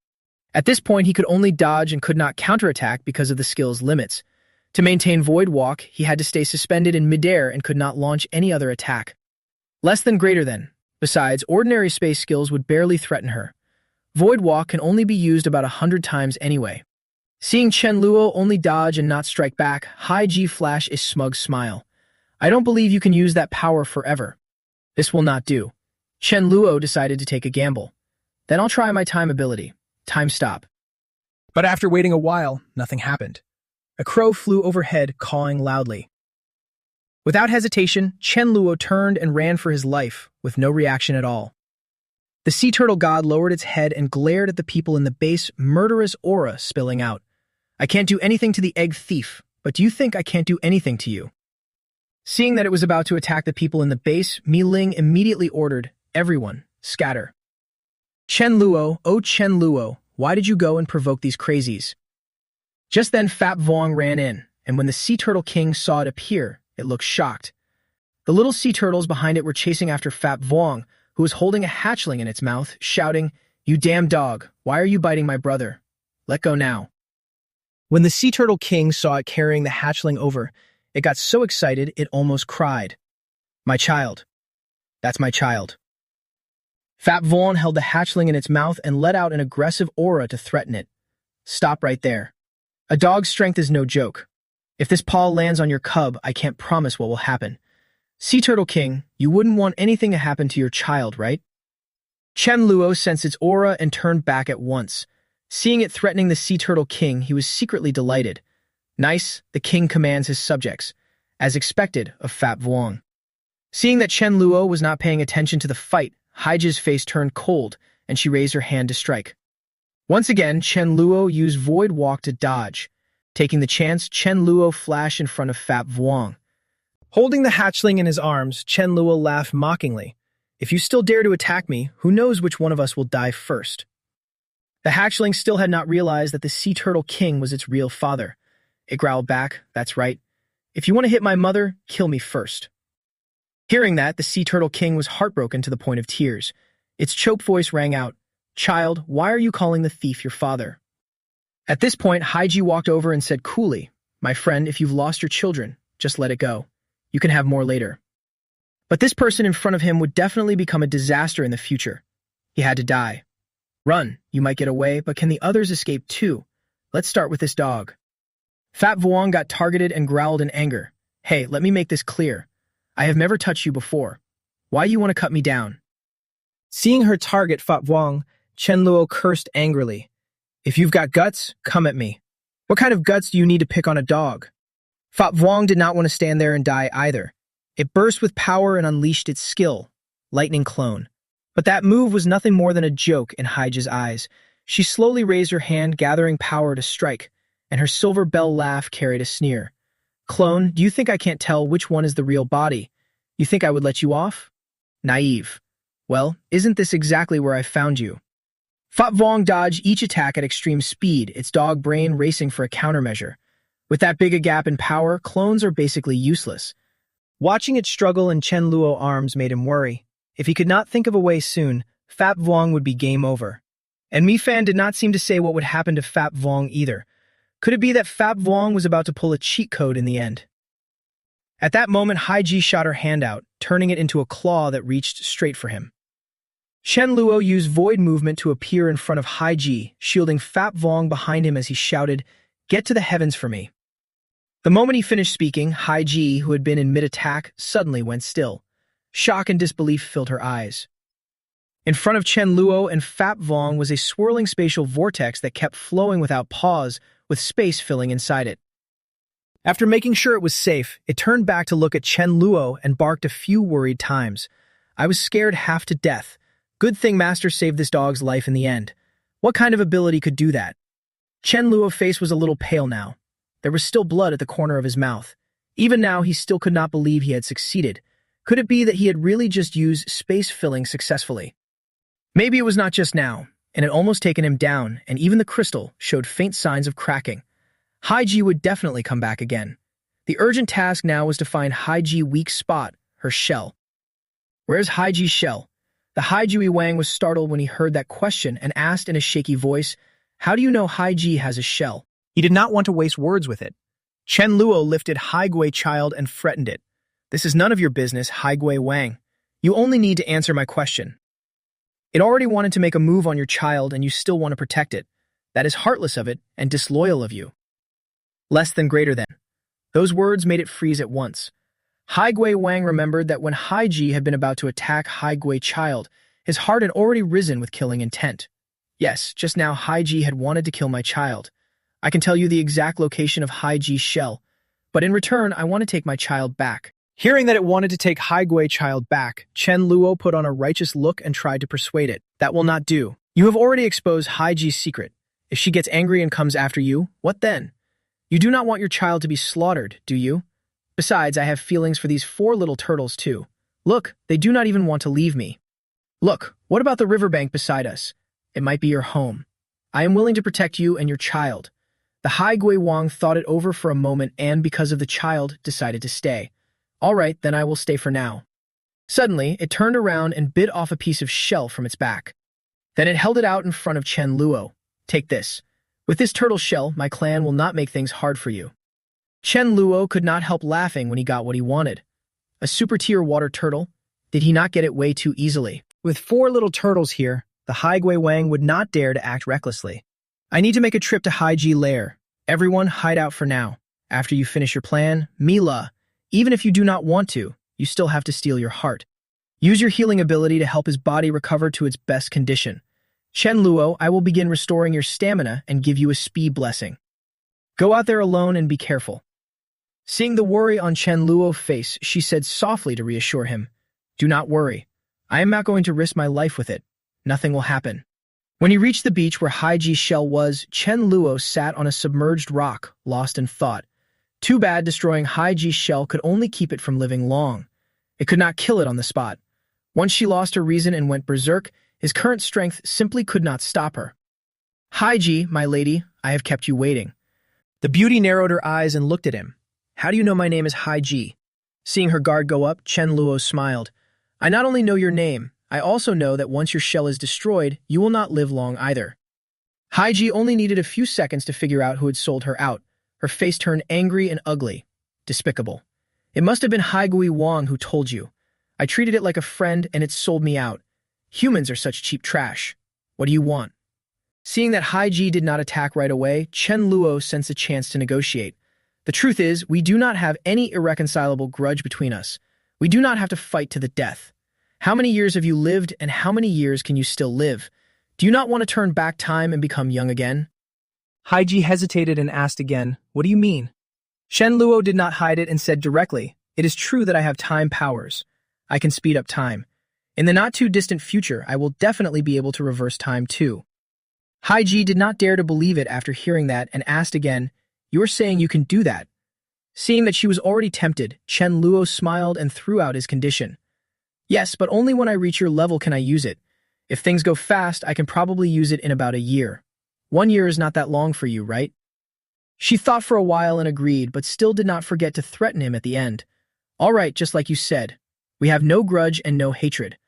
At this point, he could only dodge and could not counterattack because of the skill's limits. To maintain Void Walk, he had to stay suspended in midair and could not launch any other attack. Less than greater than. Besides, ordinary space skills would barely threaten her. Void Walk can only be used about 100 times anyway. Seeing Chen Luo only dodge and not strike back, Haiji flashed a smug smile. I don't believe you can use that power forever. This will not do. Chen Luo decided to take a gamble. Then I'll try my time ability. Time stop. But after waiting a while, nothing happened. A crow flew overhead, cawing loudly. Without hesitation, Chen Luo turned and ran for his life, with no reaction at all. The sea turtle god lowered its head and glared at the people in the base, murderous aura spilling out. I can't do anything to the egg thief, but do you think I can't do anything to you? Seeing that it was about to attack the people in the base, Mi Ling immediately ordered, everyone, scatter. Chen Luo, oh Chen Luo, why did you go and provoke these crazies? Just then Fat Vuong ran in, and when the Sea Turtle King saw it appear, it looked shocked. The little sea turtles behind it were chasing after Fat Vuong, who was holding a hatchling in its mouth, shouting, You damn dog, why are you biting my brother? Let go now. When the Sea Turtle King saw it carrying the hatchling over, it got so excited it almost cried. My child. That's my child. Fat Vuong held the hatchling in its mouth and let out an aggressive aura to threaten it. Stop right there. A dog's strength is no joke. If this paw lands on your cub, I can't promise what will happen. Sea Turtle King, you wouldn't want anything to happen to your child, right? Chen Luo sensed its aura and turned back at once. Seeing it threatening the Sea Turtle King, he was secretly delighted. Nice, the king commands his subjects, as expected of Fat Vuong. Seeing that Chen Luo was not paying attention to the fight, Haiji's face turned cold, and she raised her hand to strike. Once again, Chen Luo used Void Walk to dodge. Taking the chance, Chen Luo flashed in front of Fat Vuong. Holding the hatchling in his arms, Chen Luo laughed mockingly. If you still dare to attack me, who knows which one of us will die first? The hatchling still had not realized that the Sea Turtle King was its real father. It growled back, that's right. If you want to hit my mother, kill me first. Hearing that, the Sea Turtle King was heartbroken to the point of tears. Its choked voice rang out, Child, why are you calling the thief your father? At this point, Haiji walked over and said coolly, My friend, if you've lost your children, just let it go. You can have more later. But this person in front of him would definitely become a disaster in the future. He had to die. Run, you might get away, but can the others escape too? Let's start with this dog. Fat Vuong got targeted and growled in anger. Hey, let me make this clear. I have never touched you before. Why do you want to cut me down? Seeing her target Fat Vuong, Chen Luo cursed angrily. If you've got guts, come at me. What kind of guts do you need to pick on a dog? Fat Vuong did not want to stand there and die either. It burst with power and unleashed its skill, Lightning Clone. But that move was nothing more than a joke in Haiji's eyes. She slowly raised her hand, gathering power to strike, and her silver bell laugh carried a sneer. Clone, do you think I can't tell which one is the real body? You think I would let you off? Naive. Well, isn't this exactly where I found you? Fat Vong dodged each attack at extreme speed, its dog brain racing for a countermeasure. With that big a gap in power, clones are basically useless. Watching it struggle in Chen Luo's arms made him worry. If he could not think of a way soon, Fat Vong would be game over. And Mi-Fan did not seem to say what would happen to Fat Vong either. Could it be that Fat Vong was about to pull a cheat code in the end? At that moment, Haiji shot her hand out, turning it into a claw that reached straight for him. Chen Luo used void movement to appear in front of Haiji, shielding Fat Vong behind him as he shouted, "Get to the heavens for me." The moment he finished speaking, Haiji, who had been in mid-attack, suddenly went still. Shock and disbelief filled her eyes. In front of Chen Luo and Fat Vong was a swirling spatial vortex that kept flowing without pause, with space filling inside it. After making sure it was safe, it turned back to look at Chen Luo and barked a few worried times. I was scared half to death. Good thing Master saved this dog's life in the end. What kind of ability could do that? Chen Luo's face was a little pale now. There was still blood at the corner of his mouth. Even now, he still could not believe he had succeeded. Could it be that he had really just used space filling successfully? Maybe it was not just now, and it almost taken him down, and even the crystal showed faint signs of cracking. Haiji would definitely come back again. The urgent task now was to find Haiji's weak spot, her shell. Where's Haiji's shell? The Haijui Wang was startled when he heard that question and asked in a shaky voice, "How do you know Haiji has a shell?" He did not want to waste words with it. Chen Luo lifted Haigui child and threatened it. "This is none of your business, Haigui Wang. You only need to answer my question. It already wanted to make a move on your child and you still want to protect it. That is heartless of it and disloyal of you." Less than greater than. Those words made it freeze at once. Haigui Wang remembered that when Haiji had been about to attack Haigui child, his heart had already risen with killing intent. Yes, just now Haiji had wanted to kill my child. I can tell you the exact location of Haiji's shell, but in return, I want to take my child back. Hearing that it wanted to take Haigui child back, Chen Luo put on a righteous look and tried to persuade it. "That will not do. You have already exposed Haiji's secret. If she gets angry and comes after you, what then? You do not want your child to be slaughtered, do you? Besides, I have feelings for these 4 little turtles too. Look, they do not even want to leave me. Look, what about the riverbank beside us? It might be your home. I am willing to protect you and your child." The Haigui Wang thought it over for a moment and, because of the child, decided to stay. "All right, then I will stay for now." Suddenly, it turned around and bit off a piece of shell from its back. Then it held it out in front of Chen Luo. "Take this. With this turtle shell, my clan will not make things hard for you." Chen Luo could not help laughing when he got what he wanted. A super-tier water turtle? Did he not get it way too easily? With 4 little turtles here, the Haigui Wang would not dare to act recklessly. "I need to make a trip to Haiji lair. Everyone hide out for now. After you finish your plan, Mila, even if you do not want to, you still have to steal your heart. Use your healing ability to help his body recover to its best condition. Chen Luo, I will begin restoring your stamina and give you a speed blessing. Go out there alone and be careful." Seeing the worry on Chen Luo's face, she said softly to reassure him, "Do not worry. I am not going to risk my life with it. Nothing will happen." When he reached the beach where Haiji's shell was, Chen Luo sat on a submerged rock, lost in thought. Too bad destroying Haiji's shell could only keep it from living long. It could not kill it on the spot. Once she lost her reason and went berserk, his current strength simply could not stop her. "Haiji, my lady, I have kept you waiting." The beauty narrowed her eyes and looked at him. "How do you know my name is Haiji?" Seeing her guard go up, Chen Luo smiled. "I not only know your name, I also know that once your shell is destroyed, you will not live long either." Haiji only needed a few seconds to figure out who had sold her out. Her face turned angry and ugly. Despicable. "It must have been Haigui Wang who told you. I treated it like a friend and it sold me out. Humans are such cheap trash. What do you want?" Seeing that Haiji did not attack right away, Chen Luo sensed a chance to negotiate. "The truth is, we do not have any irreconcilable grudge between us. We do not have to fight to the death. How many years have you lived and how many years can you still live? Do you not want to turn back time and become young again?" Haiji hesitated and asked again, "What do you mean?" Chen Luo did not hide it and said directly, "It is true that I have time powers. I can speed up time. In the not-too-distant future, I will definitely be able to reverse time too." Haiji did not dare to believe it after hearing that and asked again, "You are saying you can do that?" Seeing that she was already tempted, Chen Luo smiled and threw out his condition. "Yes, but only when I reach your level can I use it. If things go fast, I can probably use it in about a year. 1 year is not that long for you, right? She thought for a while and agreed, but still did not forget to threaten him at the end. All right, just like you said. We have no grudge and no hatred.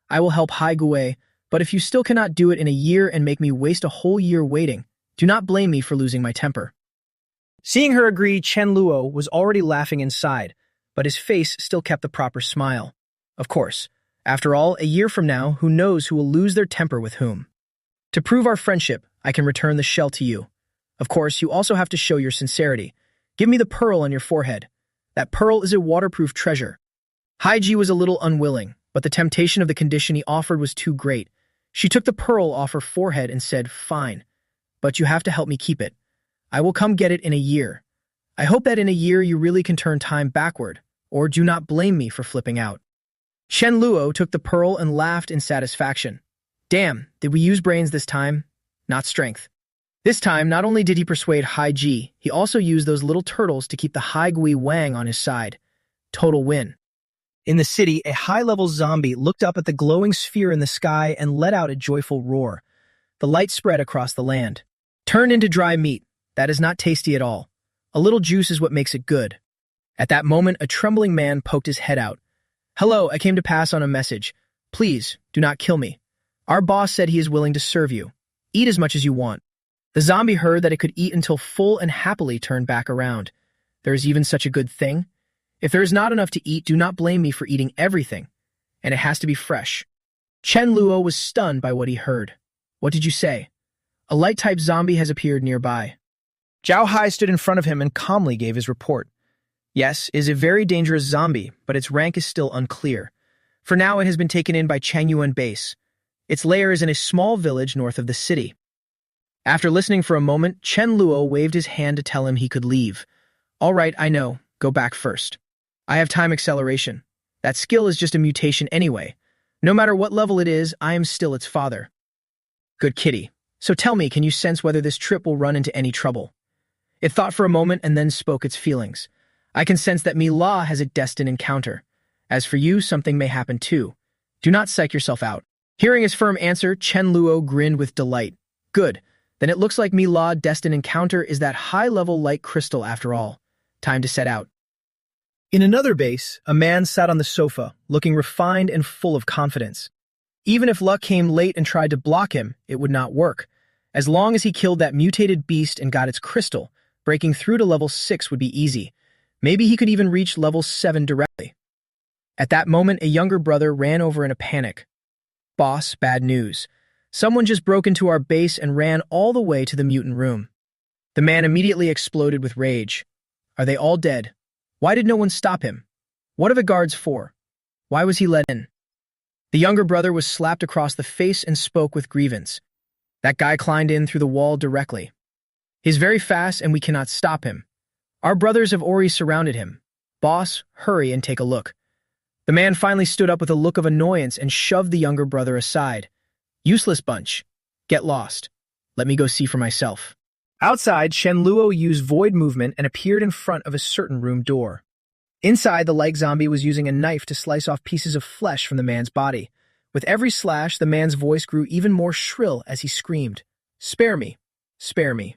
I will help Hai Gui, but if you still cannot do it in a year and make me waste a whole year waiting, do not blame me for losing my temper. Seeing her agree, Chen Luo was already laughing inside, but his face still kept the proper smile. Of course, after all, a year from now, who knows who will lose their temper with whom? To prove our friendship, I can return the shell to you. Of course, you also have to show your sincerity. Give me the pearl on your forehead. That pearl is a waterproof treasure. Haiji was a little unwilling, but the temptation of the condition he offered was too great. She took the pearl off her forehead and said, "Fine, but you have to help me keep it. I will come get it in a year. I hope that in a year you really can turn time backward, or do not blame me for flipping out." Chen Luo took the pearl and laughed in satisfaction. Damn, did we use brains this time? Not strength. This time, not only did he persuade Hai Ji, he also used those little turtles to keep the Hai Gui Wang on his side. Total win. In the city, a high-level zombie looked up at the glowing sphere in the sky and let out a joyful roar. The light spread across the land. Turned into dry meat. That is not tasty at all. A little juice is what makes it good. At that moment, a trembling man poked his head out. "Hello, I came to pass on a message. Please, do not kill me. Our boss said he is willing to serve you. Eat as much as you want." The zombie heard that it could eat until full and happily turned back around. There is even such a good thing? If there is not enough to eat, do not blame me for eating everything. And it has to be fresh. Chen Luo was stunned by what he heard. "What did you say?" "A light-type zombie has appeared nearby." Zhao Hai stood in front of him and calmly gave his report. Yes, it is a very dangerous zombie, but its rank is still unclear. For now, it has been taken in by Changyuan Base. Its lair is in a small village north of the city. After listening for a moment, Chen Luo waved his hand to tell him he could leave. "All right, I know. Go back first. I have time acceleration. That skill is just a mutation anyway. No matter what level it is, I am still its father." "Good kitty. So tell me, can you sense whether this trip will run into any trouble?" It thought for a moment and then spoke its feelings. "I can sense that Mi La has a destined encounter. As for you, something may happen too. Do not psych yourself out." Hearing his firm answer, Chen Luo grinned with delight. "Good. Then it looks like Mi La destined encounter is that high-level light crystal after all. Time to set out." In another base, a man sat on the sofa, looking refined and full of confidence. Even if luck came late and tried to block him, it would not work. As long as he killed that mutated beast and got its crystal, breaking through to level 6 would be easy. Maybe he could even reach level 7 directly. At that moment, a younger brother ran over in a panic. "Boss, bad news. Someone just broke into our base and ran all the way to the mutant room." The man immediately exploded with rage. "Are they all dead? Why did no one stop him? What are the guards for? Why was he let in?" The younger brother was slapped across the face and spoke with grievance. "That guy climbed in through the wall directly. He's very fast and we cannot stop him. Our brothers have already surrounded him. Boss, hurry and take a look." The man finally stood up with a look of annoyance and shoved the younger brother aside. "Useless bunch. Get lost. Let me go see for myself." Outside, Chen Luo used void movement and appeared in front of a certain room door. Inside, the light zombie was using a knife to slice off pieces of flesh from the man's body. With every slash, the man's voice grew even more shrill as he screamed, "Spare me! Spare me!"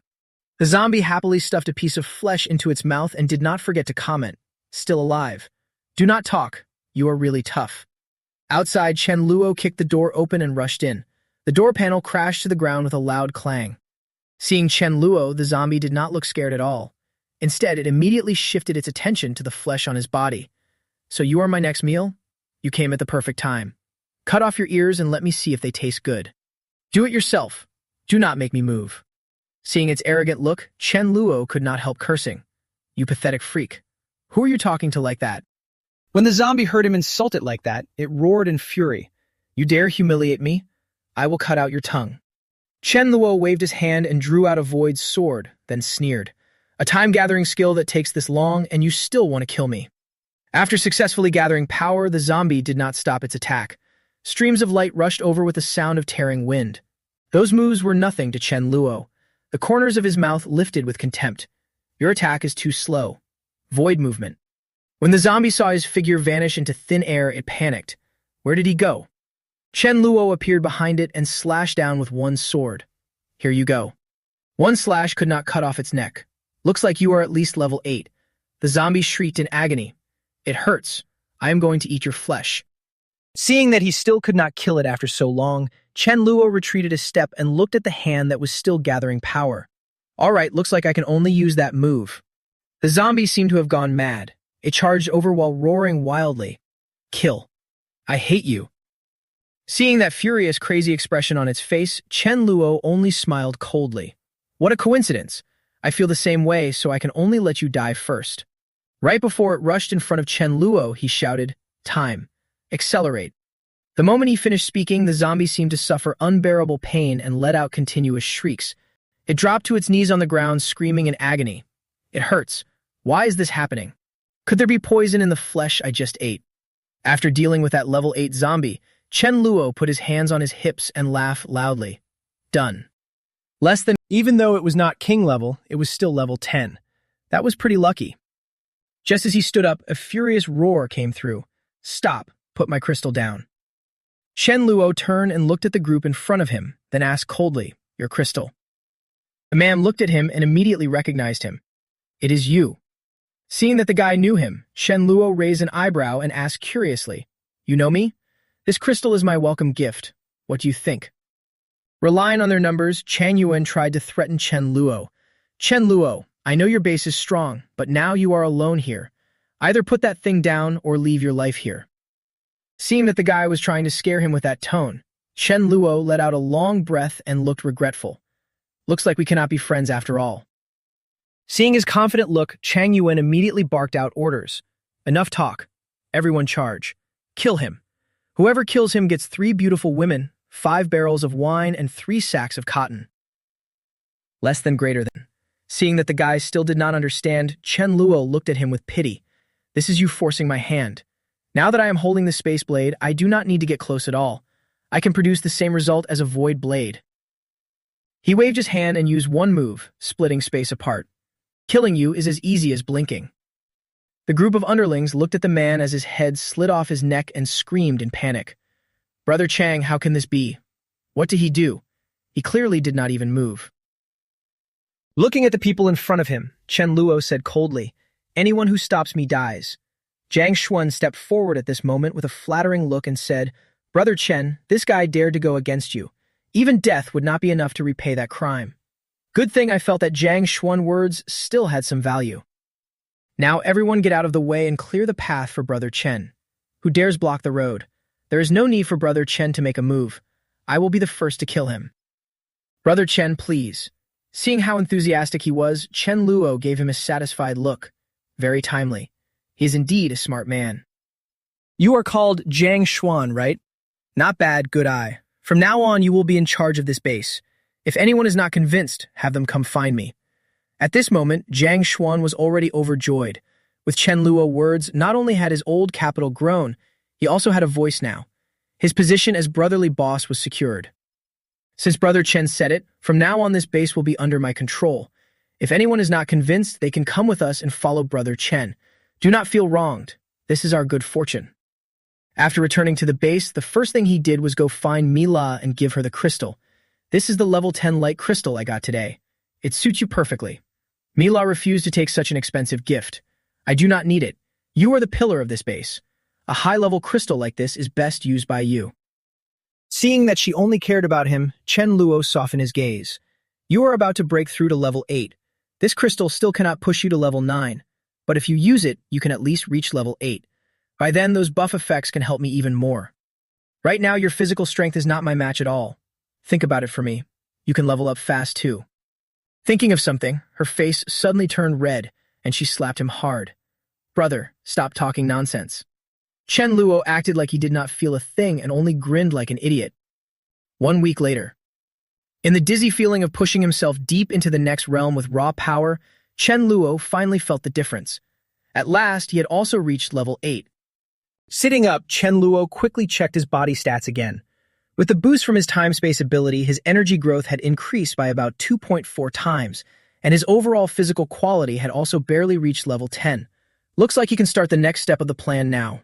The zombie happily stuffed a piece of flesh into its mouth and did not forget to comment, "Still alive. Do not talk. You are really tough." Outside, Chen Luo kicked the door open and rushed in. The door panel crashed to the ground with a loud clang. Seeing Chen Luo, the zombie did not look scared at all. Instead, it immediately shifted its attention to the flesh on his body. "So you are my next meal? You came at the perfect time. Cut off your ears and let me see if they taste good. Do it yourself. Do not make me move." Seeing its arrogant look, Chen Luo could not help cursing. "You pathetic freak. Who are you talking to like that?" When the zombie heard him insult it like that, it roared in fury. "You dare humiliate me? I will cut out your tongue." Chen Luo waved his hand and drew out a void sword, then sneered. "A time-gathering skill that takes this long, and you still want to kill me." After successfully gathering power, the zombie did not stop its attack. Streams of light rushed over with the sound of tearing wind. Those moves were nothing to Chen Luo. The corners of his mouth lifted with contempt. "Your attack is too slow. Void movement." When the zombie saw his figure vanish into thin air, it panicked. Where did he go? Chen Luo appeared behind it and slashed down with one sword. Here you go. One slash could not cut off its neck. Looks like you are at least level 8. The zombie shrieked in agony. It hurts. I am going to eat your flesh. Seeing that he still could not kill it after so long, Chen Luo retreated a step and looked at the hand that was still gathering power. All right, looks like I can only use that move. The zombie seemed to have gone mad. It charged over while roaring wildly. Kill. I hate you. Seeing that furious, crazy expression on its face, Chen Luo only smiled coldly. What a coincidence. I feel the same way, so I can only let you die first. Right before it rushed in front of Chen Luo, he shouted, Time. Accelerate. The moment he finished speaking, the zombie seemed to suffer unbearable pain and let out continuous shrieks. It dropped to its knees on the ground, screaming in agony. It hurts. Why is this happening? Could there be poison in the flesh I just ate? After dealing with that level 8 zombie, Chen Luo put his hands on his hips and laughed loudly. Done. Even though it was not king level, it was still level 10. That was pretty lucky. Just as he stood up, a furious roar came through. Stop. Put my crystal down. Chen Luo turned and looked at the group in front of him, then asked coldly, Your crystal. The man looked at him and immediately recognized him. It is you. Seeing that the guy knew him, Chen Luo raised an eyebrow and asked curiously, You know me? This crystal is my welcome gift. What do you think? Relying on their numbers, Chang Yuan tried to threaten Chen Luo. Chen Luo, I know your base is strong, but now you are alone here. Either put that thing down or leave your life here. Seeing that the guy was trying to scare him with that tone, Chen Luo let out a long breath and looked regretful. Looks like we cannot be friends after all. Seeing his confident look, Chang Yuan immediately barked out orders. Enough talk. Everyone charge. Kill him. Whoever kills him gets 3 beautiful women, 5 barrels of wine, and 3 sacks of cotton. Less than greater than. Seeing that the guy still did not understand, Chen Luo looked at him with pity. This is you forcing my hand. Now that I am holding the space blade, I do not need to get close at all. I can produce the same result as a void blade. He waved his hand and used one move, splitting space apart. Killing you is as easy as blinking. The group of underlings looked at the man as his head slid off his neck and screamed in panic. Brother Chang, how can this be? What did he do? He clearly did not even move. Looking at the people in front of him, Chen Luo said coldly, Anyone who stops me dies. Jiang Xuan stepped forward at this moment with a flattering look and said, Brother Chen, this guy dared to go against you. Even death would not be enough to repay that crime. Good thing I felt that Jiang Xuan words still had some value. Now everyone get out of the way and clear the path for Brother Chen. Who dares block the road? There is no need for Brother Chen to make a move. I will be the first to kill him. Brother Chen, please. Seeing how enthusiastic he was, Chen Luo gave him a satisfied look. Very timely. He is indeed a smart man. You are called Jiang Xuan, right? Not bad, good eye. From now on, you will be in charge of this base. If anyone is not convinced, have them come find me. At this moment, Jiang Xuan was already overjoyed. With Chen Luo words, not only had his old capital grown, he also had a voice now. His position as brotherly boss was secured. Since Brother Chen said it, from now on this base will be under my control. If anyone is not convinced, they can come with us and follow Brother Chen. Do not feel wronged. This is our good fortune. After returning to the base, the first thing he did was go find Mila and give her the crystal. This is the level 10 light crystal I got today. It suits you perfectly. Mila refused to take such an expensive gift. I do not need it. You are the pillar of this base. A high-level crystal like this is best used by you. Seeing that she only cared about him, Chen Luo softened his gaze. You are about to break through to level 8. This crystal still cannot push you to level 9, but if you use it, you can at least reach level 8. By then, those buff effects can help me even more. Right now, your physical strength is not my match at all. Think about it for me. You can level up fast too. Thinking of something, her face suddenly turned red, and she slapped him hard. Brother, stop talking nonsense. Chen Luo acted like he did not feel a thing and only grinned like an idiot. 1 week later. In the dizzy feeling of pushing himself deep into the next realm with raw power, Chen Luo finally felt the difference. At last, he had also reached level 8. Sitting up, Chen Luo quickly checked his body stats again. With the boost from his time-space ability, his energy growth had increased by about 2.4 times, and his overall physical quality had also barely reached level 10. Looks like he can start the next step of the plan now.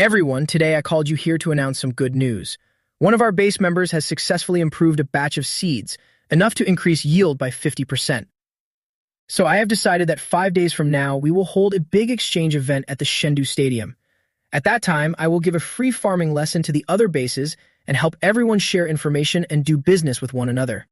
Everyone, today I called you here to announce some good news. One of our base members has successfully improved a batch of seeds, enough to increase yield by 50%. So I have decided that 5 days from now, we will hold a big exchange event at the Chengdu Stadium. At that time, I will give a free farming lesson to the other bases and help everyone share information and do business with one another.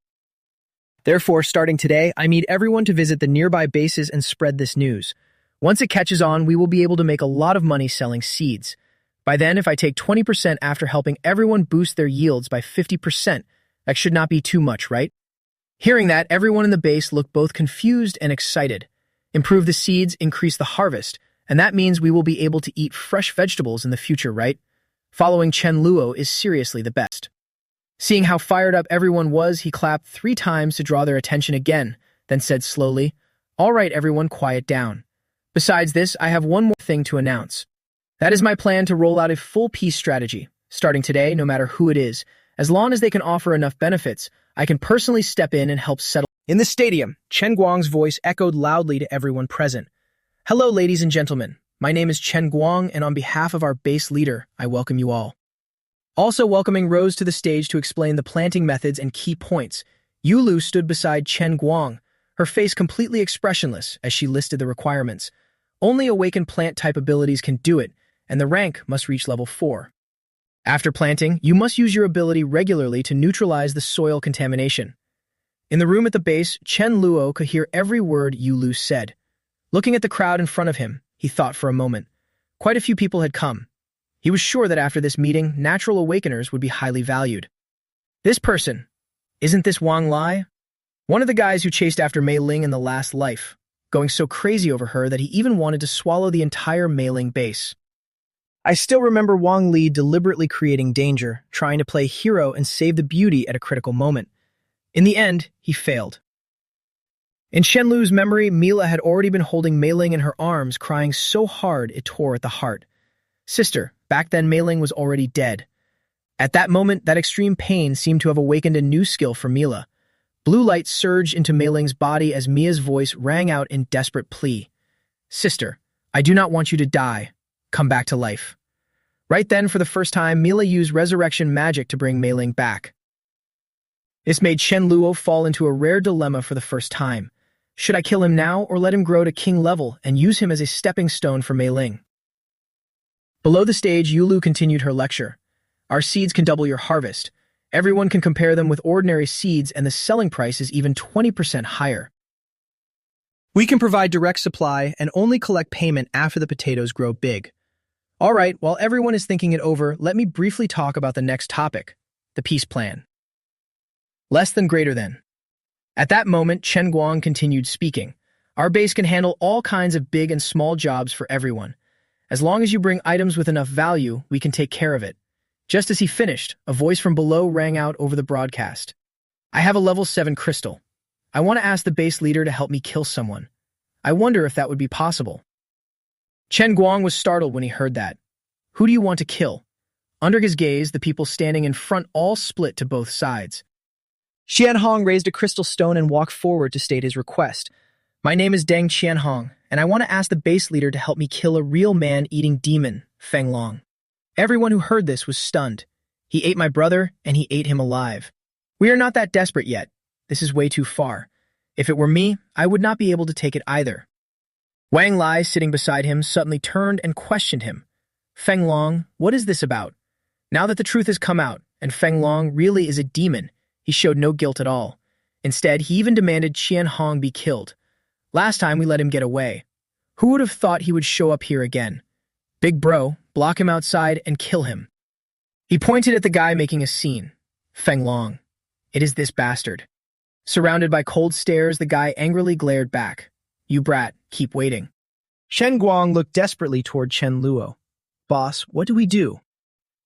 Therefore, starting today, I need everyone to visit the nearby bases and spread this news. Once it catches on, we will be able to make a lot of money selling seeds. By then, if I take 20% after helping everyone boost their yields by 50%, that should not be too much, right? Hearing that, everyone in the base looked both confused and excited. Improve the seeds, increase the harvest, and that means we will be able to eat fresh vegetables in the future, right? Following Chen Luo is seriously the best. Seeing how fired up everyone was, he clapped 3 times to draw their attention again, then said slowly, "All right, everyone, quiet down. Besides this, I have one more thing to announce. That is my plan to roll out a full peace strategy. Starting today, no matter who it is, as long as they can offer enough benefits, I can personally step in and help settle." In the stadium, Chen Guang's voice echoed loudly to everyone present. "Hello, ladies and gentlemen. My name is Chen Guang, and on behalf of our base leader, I welcome you all." Also welcoming Rose to the stage to explain the planting methods and key points, Yulu stood beside Chen Guang, her face completely expressionless as she listed the requirements. Only awakened plant-type abilities can do it, and the rank must reach level 4. After planting, you must use your ability regularly to neutralize the soil contamination. In the room at the base, Chen Luo could hear every word Yulu said. Looking at the crowd in front of him, he thought for a moment. Quite a few people had come. He was sure that after this meeting, natural awakeners would be highly valued. This person, isn't this Wang Lai? One of the guys who chased after Mei Ling in the last life, going so crazy over her that he even wanted to swallow the entire Mei Ling base. I still remember Wang Li deliberately creating danger, trying to play hero and save the beauty at a critical moment. In the end, he failed. In Chen Lu's memory, Mila had already been holding Mei Ling in her arms, crying so hard it tore at the heart. Sister, back then Mei Ling was already dead. At that moment, that extreme pain seemed to have awakened a new skill for Mila. Blue light surged into Mei Ling's body as Mia's voice rang out in desperate plea. "Sister, I do not want you to die. Come back to life." Right then, for the first time, Mila used resurrection magic to bring Mei Ling back. This made Chen Luo fall into a rare dilemma for the first time. Should I kill him now or let him grow to king level and use him as a stepping stone for Mei Ling? Below the stage, Yulu continued her lecture. Our seeds can double your harvest. Everyone can compare them with ordinary seeds and the selling price is even 20% higher. We can provide direct supply and only collect payment after the potatoes grow big. All right, while everyone is thinking it over, let me briefly talk about the next topic, the peace plan. Less than greater than. At that moment, Chen Guang continued speaking. Our base can handle all kinds of big and small jobs for everyone. As long as you bring items with enough value, we can take care of it. Just as he finished, a voice from below rang out over the broadcast. I have a level 7 crystal. I want to ask the base leader to help me kill someone. I wonder if that would be possible. Chen Guang was startled when he heard that. Who do you want to kill? Under his gaze, the people standing in front all split to both sides. Qianhong raised a crystal stone and walked forward to state his request. My name is Deng Qianhong, and I want to ask the base leader to help me kill a real man-eating demon, Feng Long. Everyone who heard this was stunned. He ate my brother, and he ate him alive. We are not that desperate yet. This is way too far. If it were me, I would not be able to take it either. Wang Lai, sitting beside him, suddenly turned and questioned him. Feng Long, what is this about? Now that the truth has come out, and Feng Long really is a demon, he showed no guilt at all. Instead, he even demanded Qianhong be killed. Last time we let him get away. Who would have thought he would show up here again? Big bro, block him outside and kill him. He pointed at the guy making a scene. Feng Long. It is this bastard. Surrounded by cold stares, the guy angrily glared back. You brat, keep waiting. Chen Guang looked desperately toward Chen Luo. Boss, what do we do?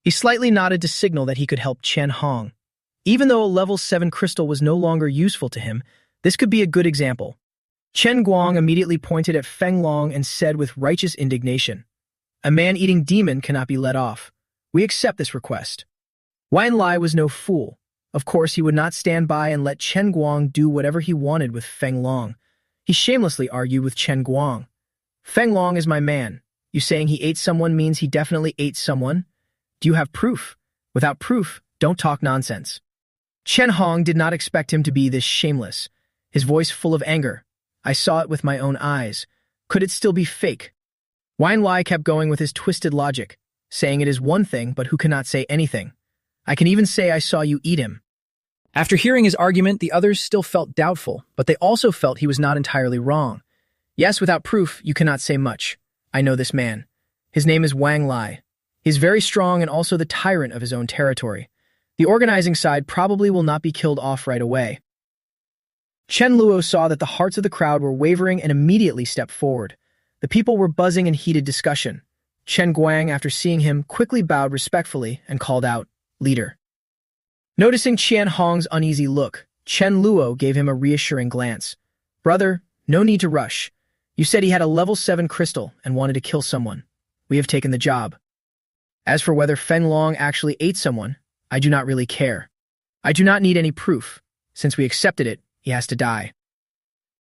He slightly nodded to signal that he could help Chen Hong. Even though a level 7 crystal was no longer useful to him, this could be a good example. Chen Guang immediately pointed at Feng Long and said with righteous indignation, A man-eating demon cannot be let off. We accept this request. Wang Lai was no fool. Of course, he would not stand by and let Chen Guang do whatever he wanted with Feng Long. He shamelessly argued with Chen Guang. Feng Long is my man. You saying he ate someone means he definitely ate someone? Do you have proof? Without proof, don't talk nonsense. Chen Hong did not expect him to be this shameless, his voice full of anger. I saw it with my own eyes. Could it still be fake? Wang Lai kept going with his twisted logic, saying it is one thing, but who cannot say anything. I can even say I saw you eat him. After hearing his argument, the others still felt doubtful, but they also felt he was not entirely wrong. Yes, without proof, you cannot say much. I know this man. His name is Wang Lai. He's very strong and also the tyrant of his own territory. The organizing side probably will not be killed off right away. Chen Luo saw that the hearts of the crowd were wavering and immediately stepped forward. The people were buzzing in heated discussion. Chen Guang, after seeing him, quickly bowed respectfully and called out, "Leader." Noticing Qian Hong's uneasy look, Chen Luo gave him a reassuring glance. "Brother, no need to rush. You said he had a level 7 crystal and wanted to kill someone. We have taken the job. As for whether Feng Long actually ate someone, I do not really care. I do not need any proof. Since we accepted it, he has to die."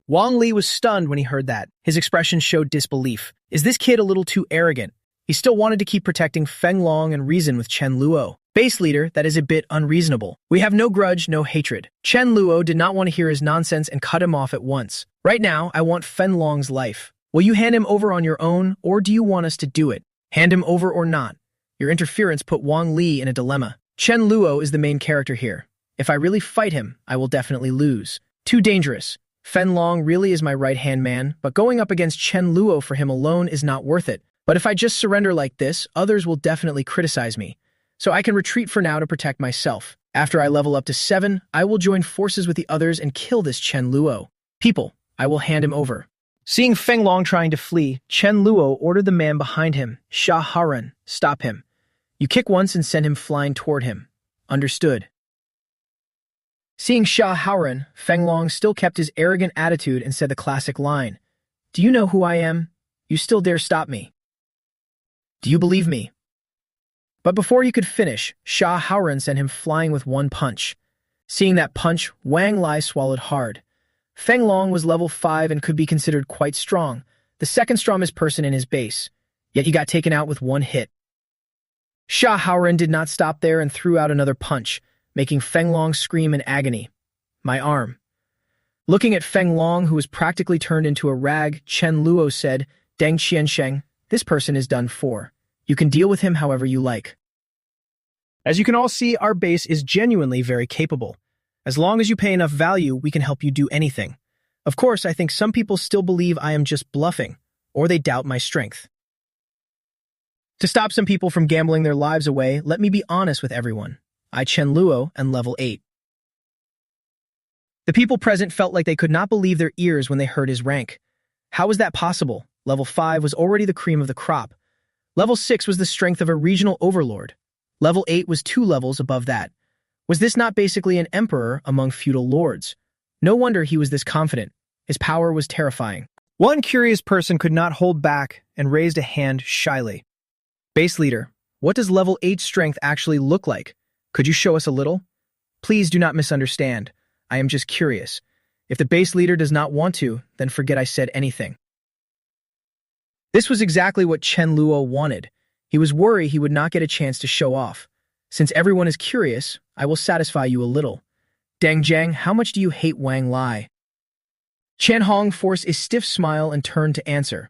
Wang Li was stunned when he heard that. His expression showed disbelief. Is this kid a little too arrogant? He still wanted to keep protecting Feng Long and reason with Chen Luo. Base leader, that is a bit unreasonable. We have no grudge, no hatred. Chen Luo did not want to hear his nonsense and cut him off at once. Right now, I want Feng Long's life. Will you hand him over on your own, or do you want us to do it? Hand him over or not? Your interference put Wang Li in a dilemma. Chen Luo is the main character here. If I really fight him, I will definitely lose. Too dangerous. Feng Long really is my right-hand man, but going up against Chen Luo for him alone is not worth it. But if I just surrender like this, others will definitely criticize me. So I can retreat for now to protect myself. After I level up to 7, I will join forces with the others and kill this Chen Luo. People, I will hand him over. Seeing Feng Long trying to flee, Chen Luo ordered the man behind him, Sha Haran, stop him. You kick once and send him flying toward him. Understood. Seeing Sha Haoran, Feng Long still kept his arrogant attitude and said the classic line, "Do you know who I am? You still dare stop me? Do you believe me?" But before he could finish, Sha Haoran sent him flying with one punch. Seeing that punch, Wang Lai swallowed hard. Feng Long was level 5 and could be considered quite strong, the second strongest person in his base, yet he got taken out with one hit. Sha Haoran did not stop there and threw out another punch, making Feng Long scream in agony. My arm. Looking at Feng Long, who was practically turned into a rag, Chen Luo said, Deng Qiansheng, this person is done for. You can deal with him however you like. As you can all see, our base is genuinely very capable. As long as you pay enough value, we can help you do anything. Of course, I think some people still believe I am just bluffing, or they doubt my strength. To stop some people from gambling their lives away, let me be honest with everyone. I Chen Luo and level 8. The people present felt like they could not believe their ears when they heard his rank. How was that possible? Level 5 was already the cream of the crop. Level 6 was the strength of a regional overlord. Level 8 was 2 levels above that. Was this not basically an emperor among feudal lords? No wonder he was this confident. His power was terrifying. One curious person could not hold back and raised a hand shyly. Base leader, what does level 8 strength actually look like? Could you show us a little? Please do not misunderstand. I am just curious. If the base leader does not want to, then forget I said anything. This was exactly what Chen Luo wanted. He was worried he would not get a chance to show off. Since everyone is curious, I will satisfy you a little. Deng Jiang, how much do you hate Wang Lai? Chen Hong forced a stiff smile and turned to answer.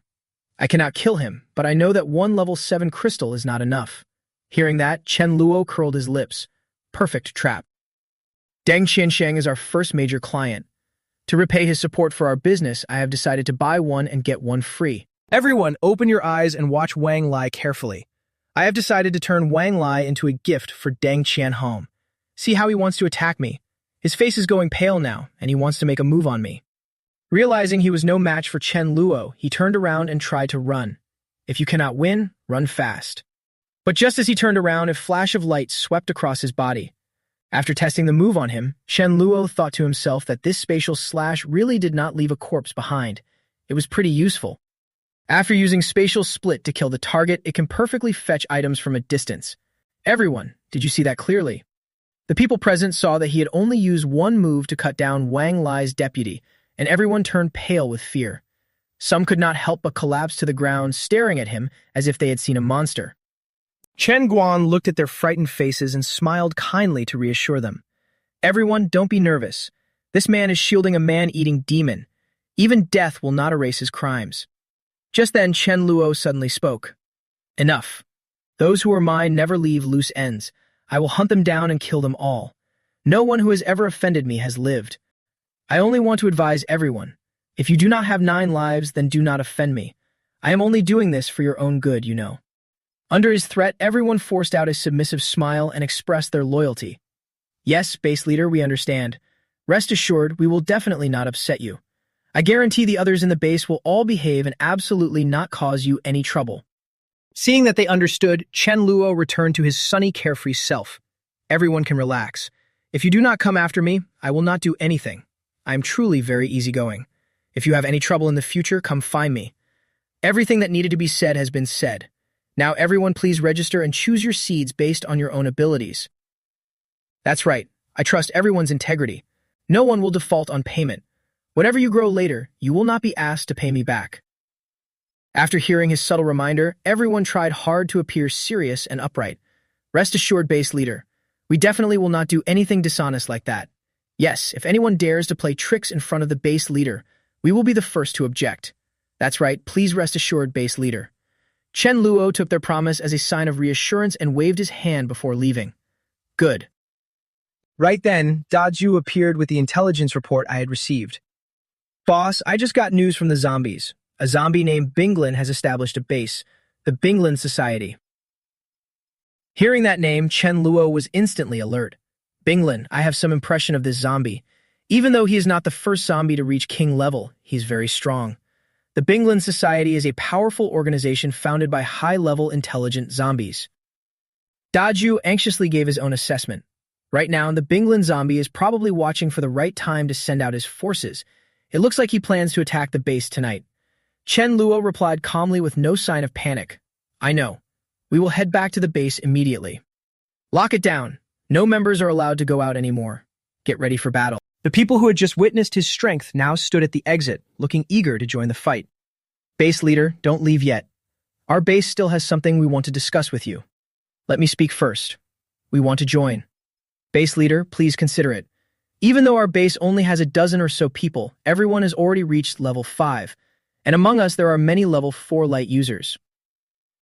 I cannot kill him, but I know that one level 7 crystal is not enough. Hearing that, Chen Luo curled his lips. Perfect trap. Deng Qiansheng is our first major client. To repay his support for our business, I have decided to buy one and get one free. Everyone, open your eyes and watch Wang Lai carefully. I have decided to turn Wang Lai into a gift for Deng Qianhong. See how he wants to attack me. His face is going pale now, and he wants to make a move on me. Realizing he was no match for Chen Luo, he turned around and tried to run. If you cannot win, run fast. But just as he turned around, a flash of light swept across his body. After testing the move on him, Chen Luo thought to himself that this spatial slash really did not leave a corpse behind. It was pretty useful. After using spatial split to kill the target, it can perfectly fetch items from a distance. Everyone, did you see that clearly? The people present saw that he had only used one move to cut down Wang Lai's deputy, and everyone turned pale with fear. Some could not help but collapse to the ground, staring at him as if they had seen a monster. Chen Guan looked at their frightened faces and smiled kindly to reassure them. Everyone, don't be nervous. This man is shielding a man-eating demon. Even death will not erase his crimes. Just then, Chen Luo suddenly spoke. Enough. Those who are mine never leave loose ends. I will hunt them down and kill them all. No one who has ever offended me has lived. I only want to advise everyone. If you do not have 9 lives, then do not offend me. I am only doing this for your own good, you know. Under his threat, everyone forced out a submissive smile and expressed their loyalty. Yes, base leader, we understand. Rest assured, we will definitely not upset you. I guarantee the others in the base will all behave and absolutely not cause you any trouble. Seeing that they understood, Chen Luo returned to his sunny, carefree self. Everyone can relax. If you do not come after me, I will not do anything. I am truly very easygoing. If you have any trouble in the future, come find me. Everything that needed to be said has been said. Now everyone please register and choose your seeds based on your own abilities. That's right. I trust everyone's integrity. No one will default on payment. Whatever you grow later, you will not be asked to pay me back. After hearing his subtle reminder, everyone tried hard to appear serious and upright. Rest assured, base leader, we definitely will not do anything dishonest like that. Yes, if anyone dares to play tricks in front of the base leader, we will be the first to object. That's right, please rest assured, base leader. Chen Luo took their promise as a sign of reassurance and waved his hand before leaving. Good. Right then, Daju appeared with the intelligence report I had received. Boss, I just got news from the zombies. A zombie named Binglin has established a base, the Binglin Society. Hearing that name, Chen Luo was instantly alert. Binglin, I have some impression of this zombie. Even though he is not the first zombie to reach king level, he's very strong. The Binglin Society is a powerful organization founded by high-level intelligent zombies. Daju anxiously gave his own assessment. Right now, the Binglin zombie is probably watching for the right time to send out his forces. It looks like he plans to attack the base tonight. Chen Luo replied calmly with no sign of panic. I know. We will head back to the base immediately. Lock it down. No members are allowed to go out anymore. Get ready for battle. The people who had just witnessed his strength now stood at the exit, looking eager to join the fight. Base leader, don't leave yet. Our base still has something we want to discuss with you. Let me speak first. We want to join. Base leader, please consider it. Even though our base only has a dozen or so people, everyone has already reached level 5, and among us there are many level 4 light users.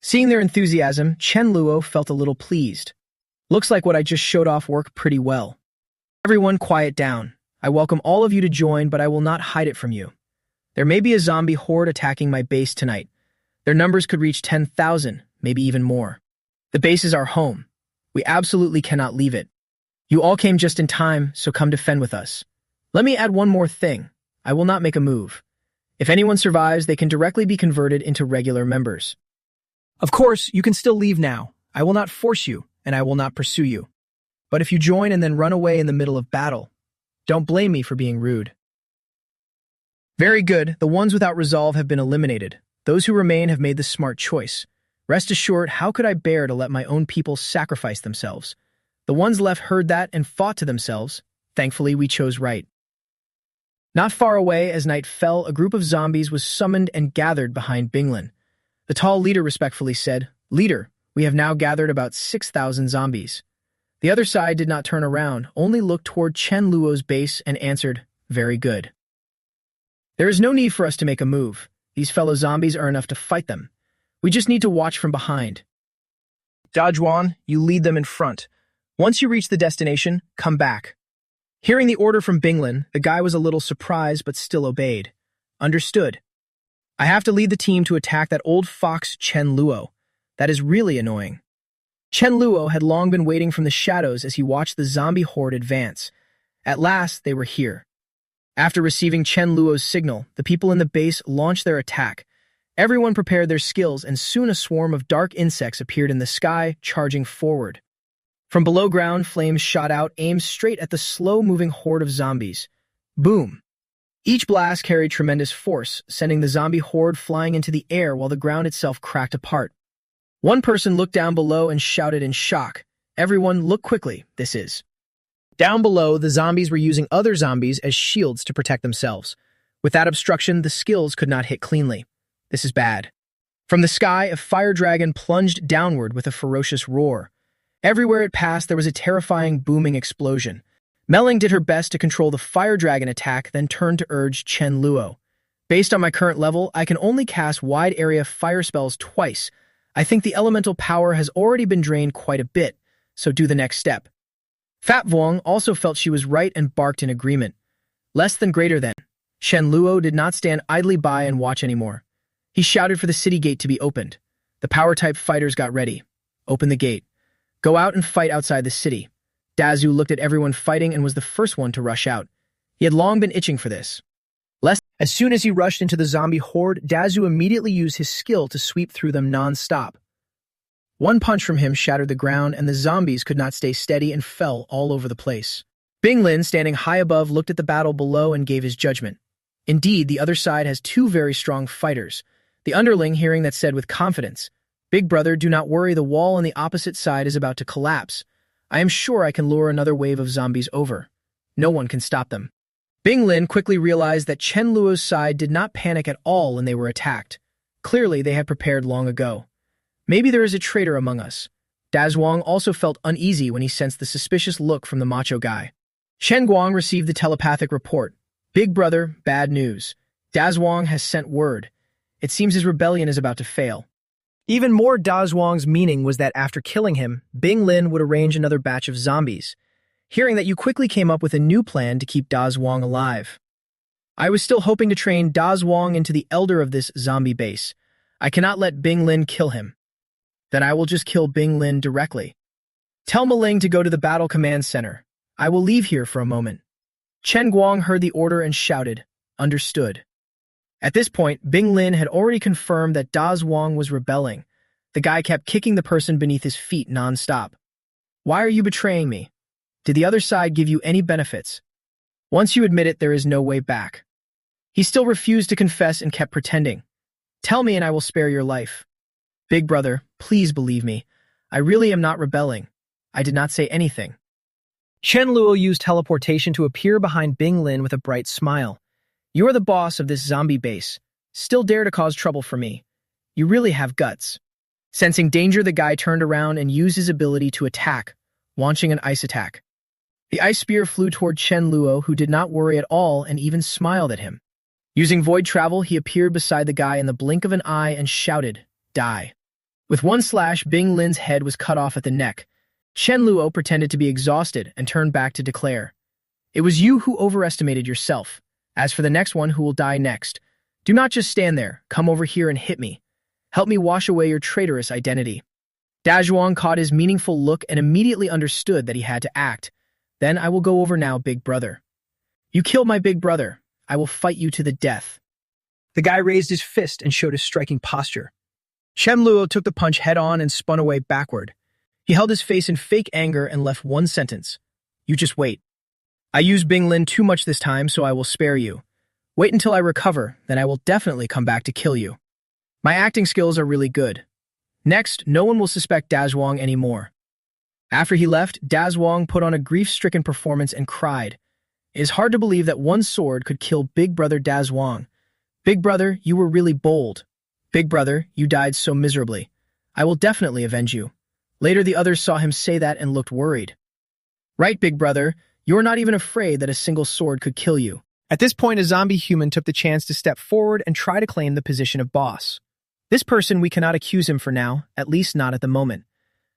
Seeing their enthusiasm, Chen Luo felt a little pleased. Looks like what I just showed off worked pretty well. Everyone quiet down. I welcome all of you to join, but I will not hide it from you. There may be a zombie horde attacking my base tonight. Their numbers could reach 10,000, maybe even more. The base is our home. We absolutely cannot leave it. You all came just in time, so come defend with us. Let me add one more thing. I will not make a move. If anyone survives, they can directly be converted into regular members. Of course, you can still leave now. I will not force you, and I will not pursue you. But if you join and then run away in the middle of battle, don't blame me for being rude. Very good. The ones without resolve have been eliminated. Those who remain have made the smart choice. Rest assured, how could I bear to let my own people sacrifice themselves? The ones left heard that and fought to themselves. Thankfully, we chose right. Not far away, as night fell, a group of zombies was summoned and gathered behind Binglin. The tall leader respectfully said, Leader, we have now gathered about 6,000 zombies. The other side did not turn around, only looked toward Chen Luo's base and answered, Very good. There is no need for us to make a move. These fellow zombies are enough to fight them. We just need to watch from behind. Dajuan, you lead them in front. Once you reach the destination, come back. Hearing the order from Binglin, the guy was a little surprised but still obeyed. Understood. I have to lead the team to attack that old fox Chen Luo. That is really annoying. Chen Luo had long been waiting from the shadows as he watched the zombie horde advance. At last, they were here. After receiving Chen Luo's signal, the people in the base launched their attack. Everyone prepared their skills, and soon a swarm of dark insects appeared in the sky, charging forward. From below ground, flames shot out, aimed straight at the slow-moving horde of zombies. Boom! Each blast carried tremendous force, sending the zombie horde flying into the air while the ground itself cracked apart. One person looked down below and shouted in shock. Everyone, look quickly, this is. Down below, the zombies were using other zombies as shields to protect themselves. With that obstruction, the skills could not hit cleanly. This is bad. From the sky, a fire dragon plunged downward with a ferocious roar. Everywhere it passed, there was a terrifying, booming explosion. Melling did her best to control the fire dragon attack, then turned to urge Chen Luo. Based on my current level, I can only cast wide area fire spells twice. I think the elemental power has already been drained quite a bit, so do the next step. Fat Vuong also felt she was right and barked in agreement. Less than greater than. Chen Luo did not stand idly by and watch anymore. He shouted for the city gate to be opened. The power-type fighters got ready. Open the gate. Go out and fight outside the city. Dazu looked at everyone fighting and was the first one to rush out. He had long been itching for this. As soon as he rushed into the zombie horde, Dazu immediately used his skill to sweep through them non-stop. One punch from him shattered the ground, and the zombies could not stay steady and fell all over the place. Bing Lin, standing high above, looked at the battle below and gave his judgment. Indeed, the other side has two very strong fighters. The underling, hearing that, said with confidence, "Big brother, do not worry, the wall on the opposite side is about to collapse. I am sure I can lure another wave of zombies over. No one can stop them." Bing Lin quickly realized that Chen Luo's side did not panic at all when they were attacked. Clearly, they had prepared long ago. Maybe there is a traitor among us. Dazuang also felt uneasy when he sensed the suspicious look from the macho guy. Shen Guang received the telepathic report. "Big brother, bad news. Dazuang has sent word. It seems his rebellion is about to fail." Even more, Dazuang's meaning was that after killing him, Bing Lin would arrange another batch of zombies. Hearing that, you quickly came up with a new plan to keep Dazuang alive. "I was still hoping to train Dazuang into the elder of this zombie base. I cannot let Bing Lin kill him. Then I will just kill Bing Lin directly. Tell Maling to go to the battle command center. I will leave here for a moment." Chen Guang heard the order and shouted, "Understood." At this point, Bing Lin had already confirmed that Dazuang was rebelling. The guy kept kicking the person beneath his feet non-stop. "Why are you betraying me? Did the other side give you any benefits? Once you admit it, there is no way back." He still refused to confess and kept pretending. "Tell me and I will spare your life." "Big brother, please believe me. I really am not rebelling. I did not say anything." Chen Luo used teleportation to appear behind Bing Lin with a bright smile. "You are the boss of this zombie base. Still dare to cause trouble for me. You really have guts." Sensing danger, the guy turned around and used his ability to attack, launching an ice attack. The ice spear flew toward Chen Luo, who did not worry at all and even smiled at him. Using void travel, he appeared beside the guy in the blink of an eye and shouted, "Die." With one slash, Bing Lin's head was cut off at the neck. Chen Luo pretended to be exhausted and turned back to declare, "It was you who overestimated yourself. As for the next one who will die next, do not just stand there. Come over here and hit me. Help me wash away your traitorous identity." Dajuang caught his meaningful look and immediately understood that he had to act. "Then I will go over now, big brother. You killed my big brother. I will fight you to the death." The guy raised his fist and showed his striking posture. Chen Luo took the punch head-on and spun away backward. He held his face in fake anger and left one sentence. "You just wait. I used Bing Lin too much this time, so I will spare you. Wait until I recover, then I will definitely come back to kill you. My acting skills are really good. Next, no one will suspect Dazuang anymore." After he left, Dazuang put on a grief-stricken performance and cried. "It is hard to believe that one sword could kill Big Brother Dazuang. Big brother, you were really bold. Big brother, you died so miserably. I will definitely avenge you." Later, the others saw him say that and looked worried. "Right, big brother, you're not even afraid that a single sword could kill you." At this point, a zombie human took the chance to step forward and try to claim the position of boss. This person, we cannot accuse him for now, at least not at the moment.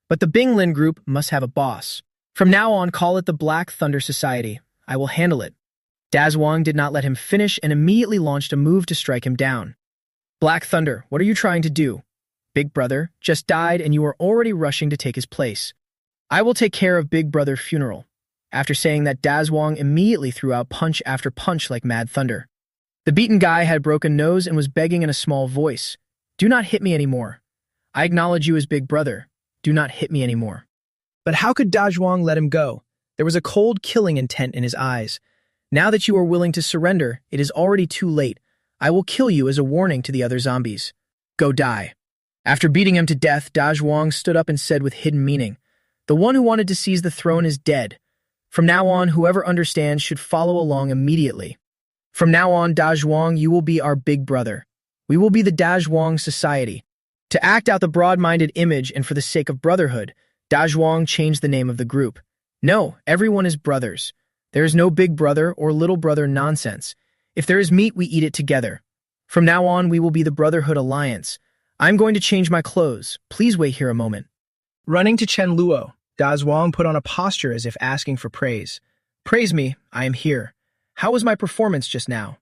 But the Bing Lin group must have a boss. From now on, call it the Black Thunder Society. I will handle it. Dazuang did not let him finish and immediately launched a move to strike him down. "Black Thunder, what are you trying to do? Big brother just died and you are already rushing to take his place. I will take care of Big Brother funeral." After saying that, Dazuang immediately threw out punch after punch like mad thunder. The beaten guy had a broken nose and was begging in a small voice, "Do not hit me anymore. I acknowledge you as Big Brother. Do not hit me anymore." But how could Dajuang let him go? There was a cold killing intent in his eyes. "Now that you are willing to surrender, it is already too late. I will kill you as a warning to the other zombies. Go die." After beating him to death, Dajuang stood up and said with hidden meaning, "The one who wanted to seize the throne is dead. From now on, whoever understands should follow along immediately." From now on, Dazhuang, you will be our big brother. We will be the Dazhuang Society. To act out the broad-minded image and for the sake of brotherhood, Dazhuang changed the name of the group. No, everyone is brothers. There is no big brother or little brother nonsense. If there is meat, we eat it together. From now on, we will be the Brotherhood Alliance. I'm going to change my clothes. Please wait here a moment. Running to Chen Luo, Dazhuang put on a posture as if asking for praise. Praise me, I am here. How was my performance just now?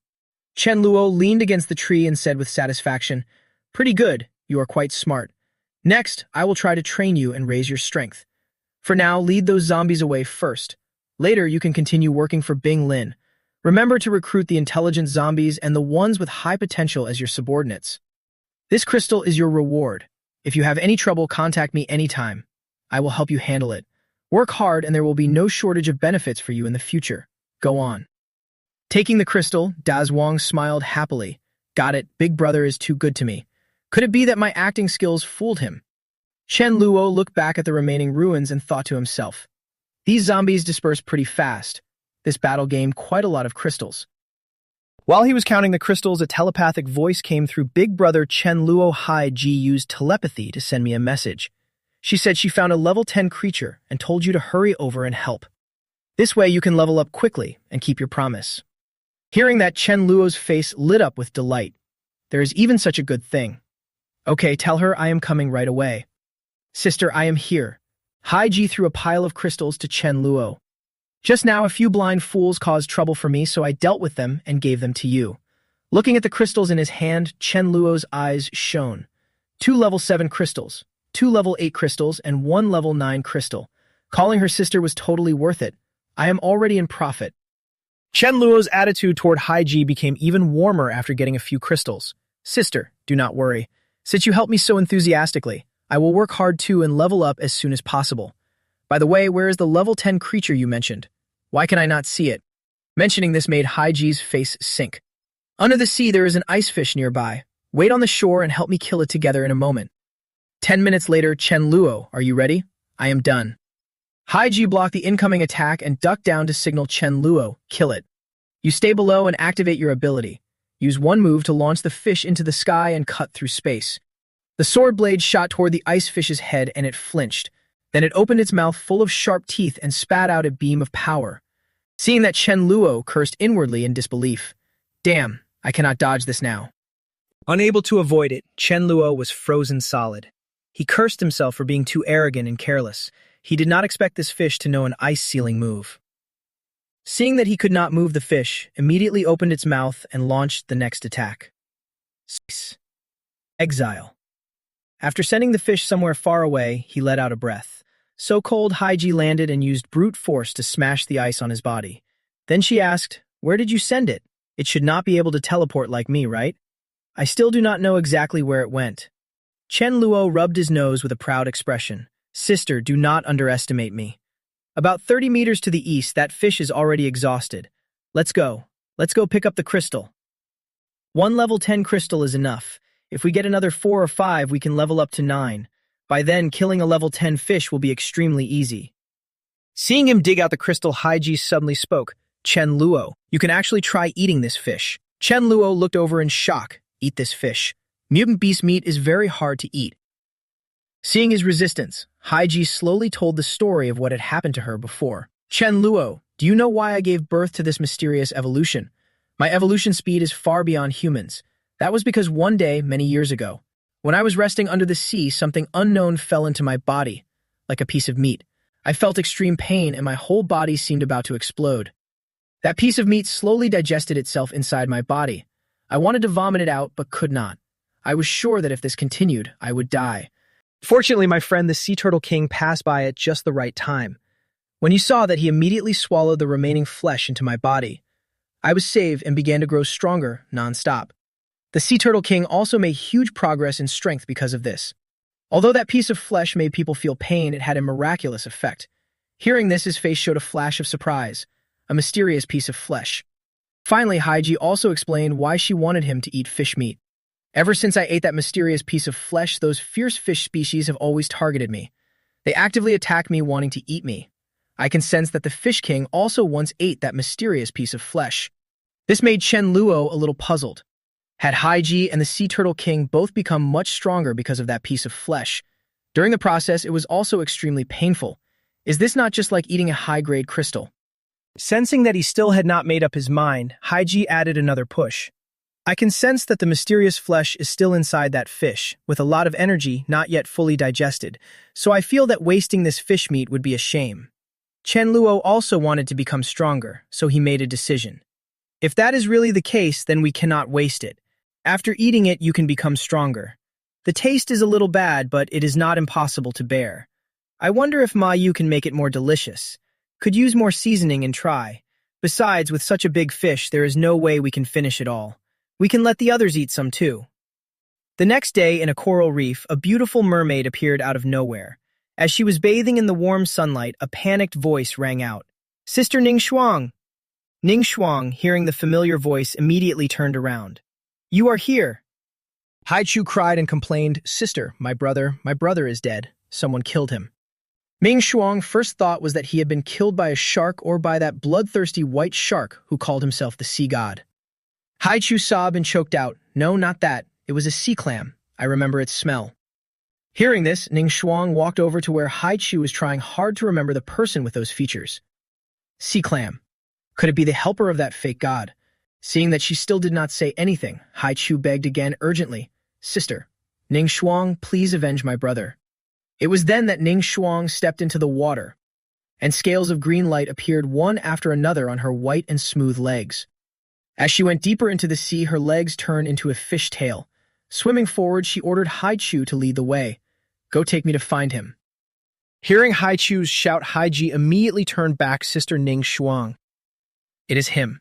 Chen Luo leaned against the tree and said with satisfaction, Pretty good, you are quite smart. Next, I will try to train you and raise your strength. For now, lead those zombies away first. Later, you can continue working for Bing Lin. Remember to recruit the intelligent zombies and the ones with high potential as your subordinates. This crystal is your reward. If you have any trouble, contact me anytime. I will help you handle it. Work hard and there will be no shortage of benefits for you in the future. Go on. Taking the crystal, Dazhuang smiled happily. Got it, Big Brother is too good to me. Could it be that my acting skills fooled him? Chen Luo looked back at the remaining ruins and thought to himself, These zombies disperse pretty fast. This battle gained quite a lot of crystals. While he was counting the crystals, a telepathic voice came through. Big Brother Chen Luo Haiji used telepathy to send me a message. She said she found a level 10 creature and told you to hurry over and help. This way you can level up quickly and keep your promise. Hearing that, Chen Luo's face lit up with delight. There is even such a good thing. Okay, tell her I am coming right away. Sister, I am here. Haiji threw a pile of crystals to Chen Luo. Just now, a few blind fools caused trouble for me, so I dealt with them and gave them to you. Looking at the crystals in his hand, Chen Luo's eyes shone. 2 level 7 crystals, 2 level 8 crystals, and 1 level 9 crystal. Calling her sister was totally worth it. I am already in profit. Chen Luo's attitude toward Haiji became even warmer after getting a few crystals. Sister, do not worry. Since you helped me so enthusiastically, I will work hard too and level up as soon as possible. By the way, where is the level 10 creature you mentioned? Why can I not see it? Mentioning this made Haiji's face sink. Under the sea, there is an ice fish nearby. Wait on the shore and help me kill it together in a moment. 10 minutes later, Chen Luo, are you ready? I am done. Haiji blocked the incoming attack and ducked down to signal Chen Luo, kill it. You stay below and activate your ability. Use one move to launch the fish into the sky and cut through space. The sword blade shot toward the ice fish's head and it flinched. Then it opened its mouth full of sharp teeth and spat out a beam of power. Seeing that, Chen Luo cursed inwardly in disbelief. Damn, I cannot dodge this now. Unable to avoid it, Chen Luo was frozen solid. He cursed himself for being too arrogant and careless. He did not expect this fish to know an ice-sealing move. Seeing that he could not move the fish, immediately opened its mouth and launched the next attack. Exile. After sending the fish somewhere far away, he let out a breath. So cold, Haiji landed and used brute force to smash the ice on his body. Then she asked, Where did you send it? It should not be able to teleport like me, right? I still do not know exactly where it went. Chen Luo rubbed his nose with a proud expression. Sister, do not underestimate me. About 30 meters to the east, that fish is already exhausted. Let's go. Let's go pick up the crystal. 1 level 10 crystal is enough. If we get another 4 or 5, we can level up to 9. By then, killing a level 10 fish will be extremely easy. Seeing him dig out the crystal, Haiji suddenly spoke. Chen Luo, you can actually try eating this fish. Chen Luo looked over in shock. Eat this fish. Mutant beast meat is very hard to eat. Seeing his resistance, Haiji slowly told the story of what had happened to her before. Chen Luo, do you know why I gave birth to this mysterious evolution? My evolution speed is far beyond humans. That was because one day, many years ago, when I was resting under the sea, something unknown fell into my body, like a piece of meat. I felt extreme pain and my whole body seemed about to explode. That piece of meat slowly digested itself inside my body. I wanted to vomit it out, but could not. I was sure that if this continued, I would die. Fortunately, my friend, the Sea Turtle King, passed by at just the right time. When he saw that, he immediately swallowed the remaining flesh into my body. I was saved and began to grow stronger non-stop. The Sea Turtle King also made huge progress in strength because of this. Although that piece of flesh made people feel pain, it had a miraculous effect. Hearing this, his face showed a flash of surprise, a mysterious piece of flesh. Finally, Haiji also explained why she wanted him to eat fish meat. Ever since I ate that mysterious piece of flesh, those fierce fish species have always targeted me. They actively attack me, wanting to eat me. I can sense that the Fish King also once ate that mysterious piece of flesh. This made Chen Luo a little puzzled. Had Haiji and the Sea Turtle King both become much stronger because of that piece of flesh? During the process, it was also extremely painful. Is this not just like eating a high-grade crystal? Sensing that he still had not made up his mind, Haiji added another push. I can sense that the mysterious flesh is still inside that fish, with a lot of energy not yet fully digested, so I feel that wasting this fish meat would be a shame. Chen Luo also wanted to become stronger, so he made a decision. If that is really the case, then we cannot waste it. After eating it, you can become stronger. The taste is a little bad, but it is not impossible to bear. I wonder if Ma Yu can make it more delicious. Could use more seasoning and try. Besides, with such a big fish, there is no way we can finish it all. We can let the others eat some too. The next day, in a coral reef, a beautiful mermaid appeared out of nowhere. As she was bathing in the warm sunlight, a panicked voice rang out. "Sister Ning Shuang!" Ning Shuang, hearing the familiar voice, immediately turned around. "You are here!" Haichu cried and complained, "Sister, my brother is dead. Someone killed him." Ming Shuang's first thought was that he had been killed by a shark or by that bloodthirsty white shark who called himself the sea god. Haichu sobbed and choked out, "No, not that. It was a sea clam. I remember its smell." Hearing this, Ning Shuang walked over to where Haichu was trying hard to remember the person with those features. Sea clam. Could it be the helper of that fake god? Seeing that she still did not say anything, Haichu begged again urgently, "Sister, Ning Shuang, please avenge my brother." It was then that Ning Shuang stepped into the water, and scales of green light appeared one after another on her white and smooth legs. As she went deeper into the sea, her legs turned into a fish tail. Swimming forward, she ordered Haichu to lead the way. "Go take me to find him." Hearing Haichu's shout, Haiji immediately turned back Sister Ning Shuang. It is him.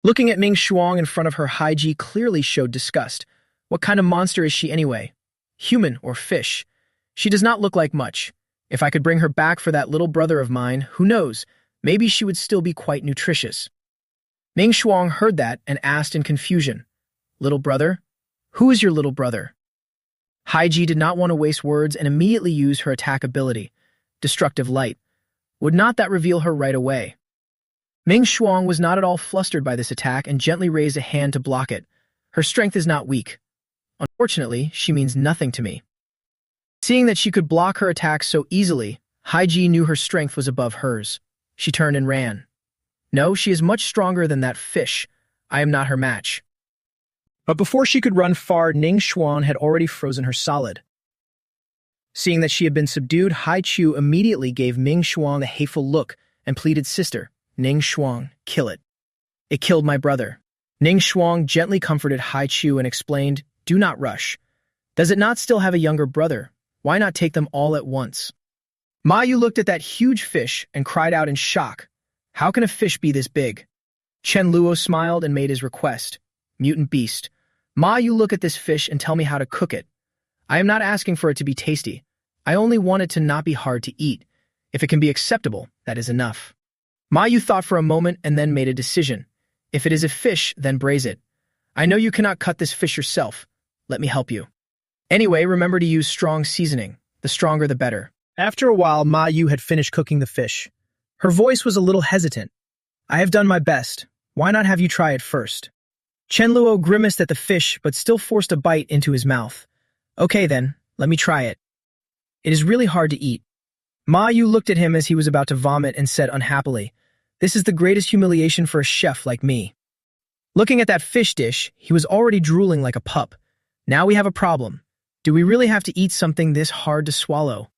Looking at Ning Shuang in front of her, Haiji clearly showed disgust. What kind of monster is she anyway? Human or fish? She does not look like much. If I could bring her back for that little brother of mine, who knows, maybe she would still be quite nutritious. Ning Shuang heard that and asked in confusion, "Little brother? Who is your little brother?" Haiji did not want to waste words and immediately used her attack ability, Destructive Light. Would not that reveal her right away? Ming Shuang was not at all flustered by this attack and gently raised a hand to block it. Her strength is not weak. Unfortunately, she means nothing to me. Seeing that she could block her attacks so easily, Haiji knew her strength was above hers. She turned and ran. No, she is much stronger than that fish. I am not her match. But before she could run far, Ning Shuang had already frozen her solid. Seeing that she had been subdued, Haichu immediately gave Ming Shuang the hateful look and pleaded, "Sister, Ning Shuang, kill it. It killed my brother." Ning Shuang gently comforted Haichu and explained, "Do not rush. Does it not still have a younger brother? Why not take them all at once?" Ma Yu looked at that huge fish and cried out in shock. How can a fish be this big? Chen Luo smiled and made his request. "Mutant beast. Ma Yu, look at this fish and tell me how to cook it. I am not asking for it to be tasty. I only want it to not be hard to eat. If it can be acceptable, that is enough." Ma Yu thought for a moment and then made a decision. "If it is a fish, then braise it. I know you cannot cut this fish yourself. Let me help you. Anyway, remember to use strong seasoning. The stronger, the better." After a while, Ma Yu had finished cooking the fish. Her voice was a little hesitant. "I have done my best. Why not have you try it first?" Chen Luo grimaced at the fish, but still forced a bite into his mouth. "Okay then, let me try it. It is really hard to eat." Ma Yu looked at him as he was about to vomit and said unhappily, "This is the greatest humiliation for a chef like me." Looking at that fish dish, he was already drooling like a pup. Now we have a problem. Do we really have to eat something this hard to swallow?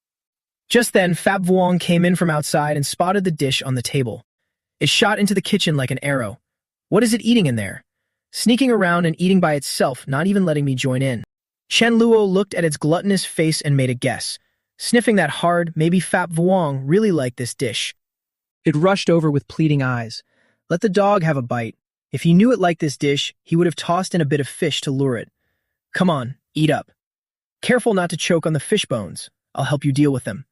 Just then, Fab Vuong came in from outside and spotted the dish on the table. It shot into the kitchen like an arrow. What is it eating in there? Sneaking around and eating by itself, not even letting me join in. Chen Luo looked at its gluttonous face and made a guess. Sniffing that hard, maybe Fab Vuong really liked this dish. It rushed over with pleading eyes. Let the dog have a bite. If he knew it liked this dish, he would have tossed in a bit of fish to lure it. Come on, eat up. Careful not to choke on the fish bones. I'll help you deal with them.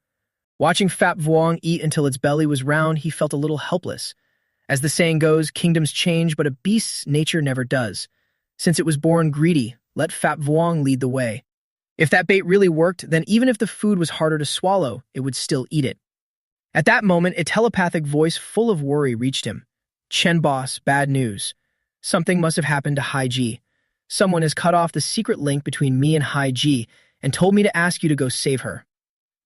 Watching Fap Vuong eat until its belly was round, he felt a little helpless. As the saying goes, kingdoms change, but a beast's nature never does. Since it was born greedy, let Fap Vuong lead the way. If that bait really worked, then even if the food was harder to swallow, it would still eat it. At that moment, a telepathic voice full of worry reached him. Chen boss, bad news. Something must have happened to Hai Ji. Someone has cut off the secret link between me and Hai Ji and told me to ask you to go save her.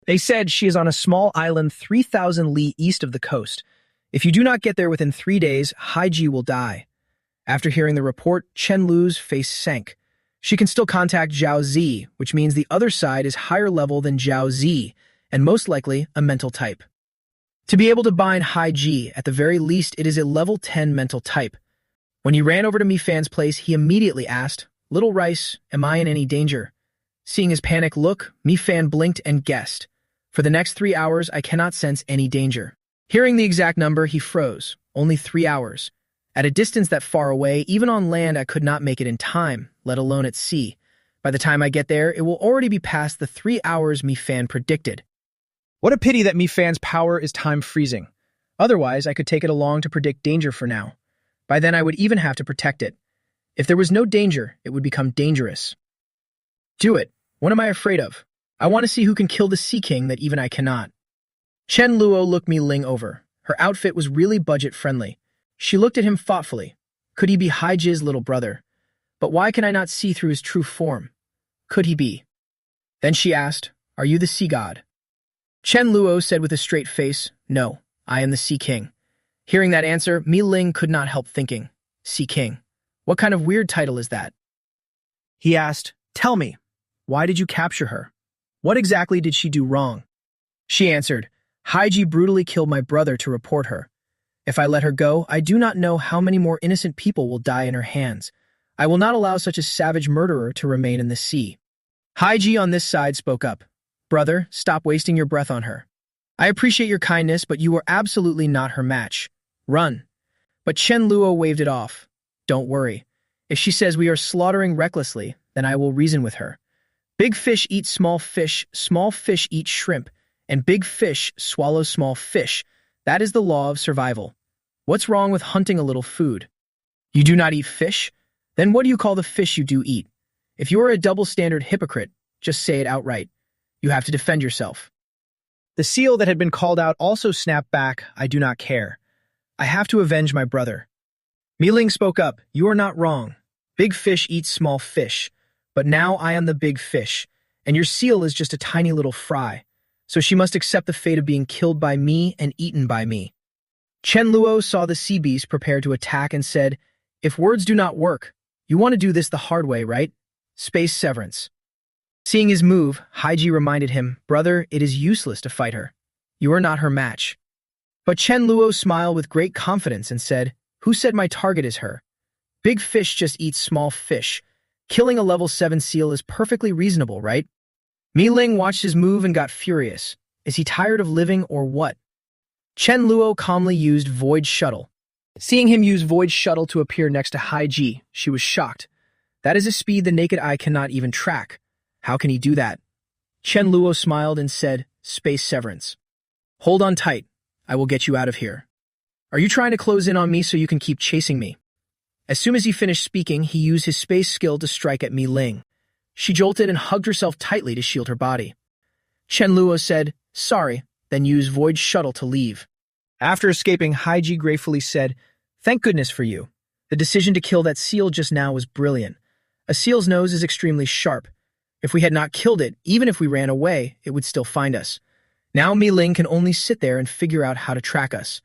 They said she is on a small island 3,000 li east of the coast. If you do not get there within 3 days, Hai Ji will die. After hearing the report, Chen Lu's face sank. She can still contact Zhao Zi, which means the other side is higher level than Zhao Zi, and most likely a mental type. To be able to bind Hai Ji, at the very least it is a level 10 mental type. When he ran over to Mi Fan's place, he immediately asked, "Little Rice, am I in any danger?" Seeing his panic look, Mi Fan blinked and guessed. For the next 3 hours, I cannot sense any danger. Hearing the exact number, he froze. Only 3 hours. At a distance that far away, even on land I could not make it in time, let alone at sea. By the time I get there, it will already be past the 3 hours Mi Fan predicted. What a pity that Mi Fan's power is time freezing. Otherwise, I could take it along to predict danger for now. By then, I would even have to protect it. If there was no danger, it would become dangerous. Do it. What am I afraid of? I want to see who can kill the Sea King that even I cannot. Chen Luo looked Mi Ling over. Her outfit was really budget-friendly. She looked at him thoughtfully. Could he be Hai Ji's little brother? But why can I not see through his true form? Could he be? Then she asked, "Are you the sea god?" Chen Luo said with a straight face, "No, I am the Sea King." Hearing that answer, Mi Ling could not help thinking, Sea King. What kind of weird title is that? He asked, "Tell me, why did you capture her? What exactly did she do wrong?" She answered, "Hai Ji brutally killed my brother to report her. If I let her go, I do not know how many more innocent people will die in her hands. I will not allow such a savage murderer to remain in the sea." Hai Ji on this side spoke up, "Brother, stop wasting your breath on her. I appreciate your kindness, but you are absolutely not her match. Run." But Chen Luo waved it off. "Don't worry. If she says we are slaughtering recklessly, then I will reason with her. Big fish eat small fish eat shrimp, and big fish swallow small fish. That is the law of survival. What's wrong with hunting a little food? You do not eat fish? Then what do you call the fish you do eat? If you are a double-standard hypocrite, just say it outright. You have to defend yourself." The seal that had been called out also snapped back, "I do not care. I have to avenge my brother." Mi Ling spoke up, "You are not wrong. Big fish eat small fish. But now I am the big fish, and your seal is just a tiny little fry. So she must accept the fate of being killed by me and eaten by me." Chen Luo saw the sea beast prepare to attack and said, "If words do not work, you want to do this the hard way, right? Space severance." Seeing his move, Hai Ji reminded him, "Brother, it is useless to fight her. You are not her match." But Chen Luo smiled with great confidence and said, "Who said my target is her? Big fish just eats small fish. Killing a level 7 seal is perfectly reasonable, right?" Mi Ling watched his move and got furious. Is he tired of living or what? Chen Luo calmly used Void Shuttle. Seeing him use Void Shuttle to appear next to Hai Ji, she was shocked. That is a speed the naked eye cannot even track. How can he do that? Chen Luo smiled and said, "Space severance. Hold on tight. I will get you out of here. Are you trying to close in on me so you can keep chasing me?" As soon as he finished speaking, he used his space skill to strike at Mi Ling. She jolted and hugged herself tightly to shield her body. Chen Luo said, "Sorry," then used Void Shuttle to leave. After escaping, Hai Ji gratefully said, "Thank goodness for you. The decision to kill that seal just now was brilliant. A seal's nose is extremely sharp. If we had not killed it, even if we ran away, it would still find us. Now Mi Ling can only sit there and figure out how to track us.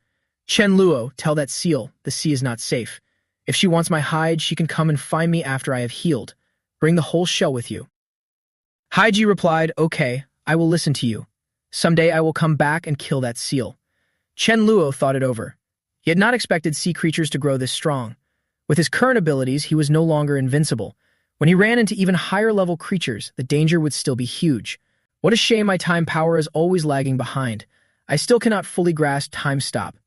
Chen Luo, tell that seal the sea is not safe. If she wants my hide, she can come and find me after I have healed. Bring the whole shell with you." Hai Ji replied, "Okay, I will listen to you. Someday I will come back and kill that seal." Chen Luo thought it over. He had not expected sea creatures to grow this strong. With his current abilities, he was no longer invincible. When he ran into even higher-level creatures, the danger would still be huge. What a shame my time power is always lagging behind. I still cannot fully grasp time stop.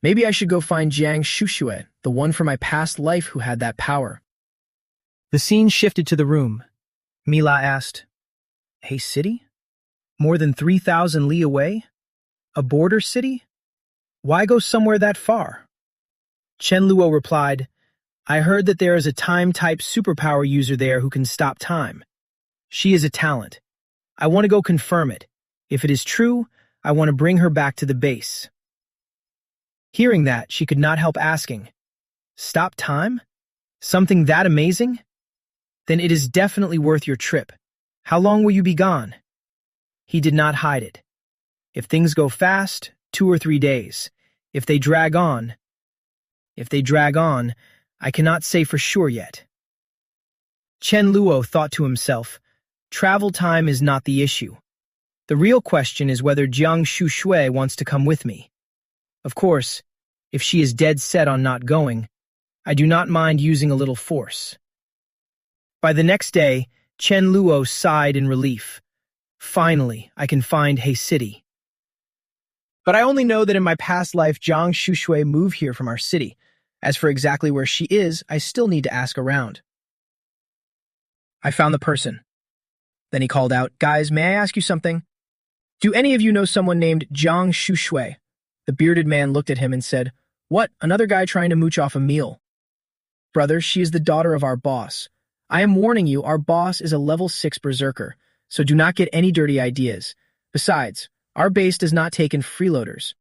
Maybe I should go find Jiang Shushue, the one from my past life who had that power. The scene shifted to the room. Mila asked, "A city? More than 3,000 li away? A border city? Why go somewhere that far?" Chen Luo replied, "I heard that there is a time-type superpower user there who can stop time. She is a talent. I want to go confirm it. If it is true, I want to bring her back to the base." Hearing that, she could not help asking, "Stop time? Something that amazing? Then it is definitely worth your trip. How long will you be gone? He did not hide it. If things go fast, 2 or 3 days. If they drag on, I cannot say for sure yet. Chen Luo thought to himself, travel time is not the issue. The real question is whether Jiang Shushui wants to come with me. Of course, if she is dead set on not going, I do not mind using a little force. By the next day, Chen Luo sighed in relief. Finally, I can find He City. But I only know that in my past life, Jiang Shushui moved here from our city. As for exactly where she is, I still need to ask around. I found the person. Then he called out, guys, may I ask you something? Do any of you know someone named Jiang Shushui? The bearded man looked at him and said, what, another guy trying to mooch off a meal? Brother, she is the daughter of our boss. I am warning you, our boss is a level 6 berserker, so do not get any dirty ideas. Besides, our base does not take in freeloaders.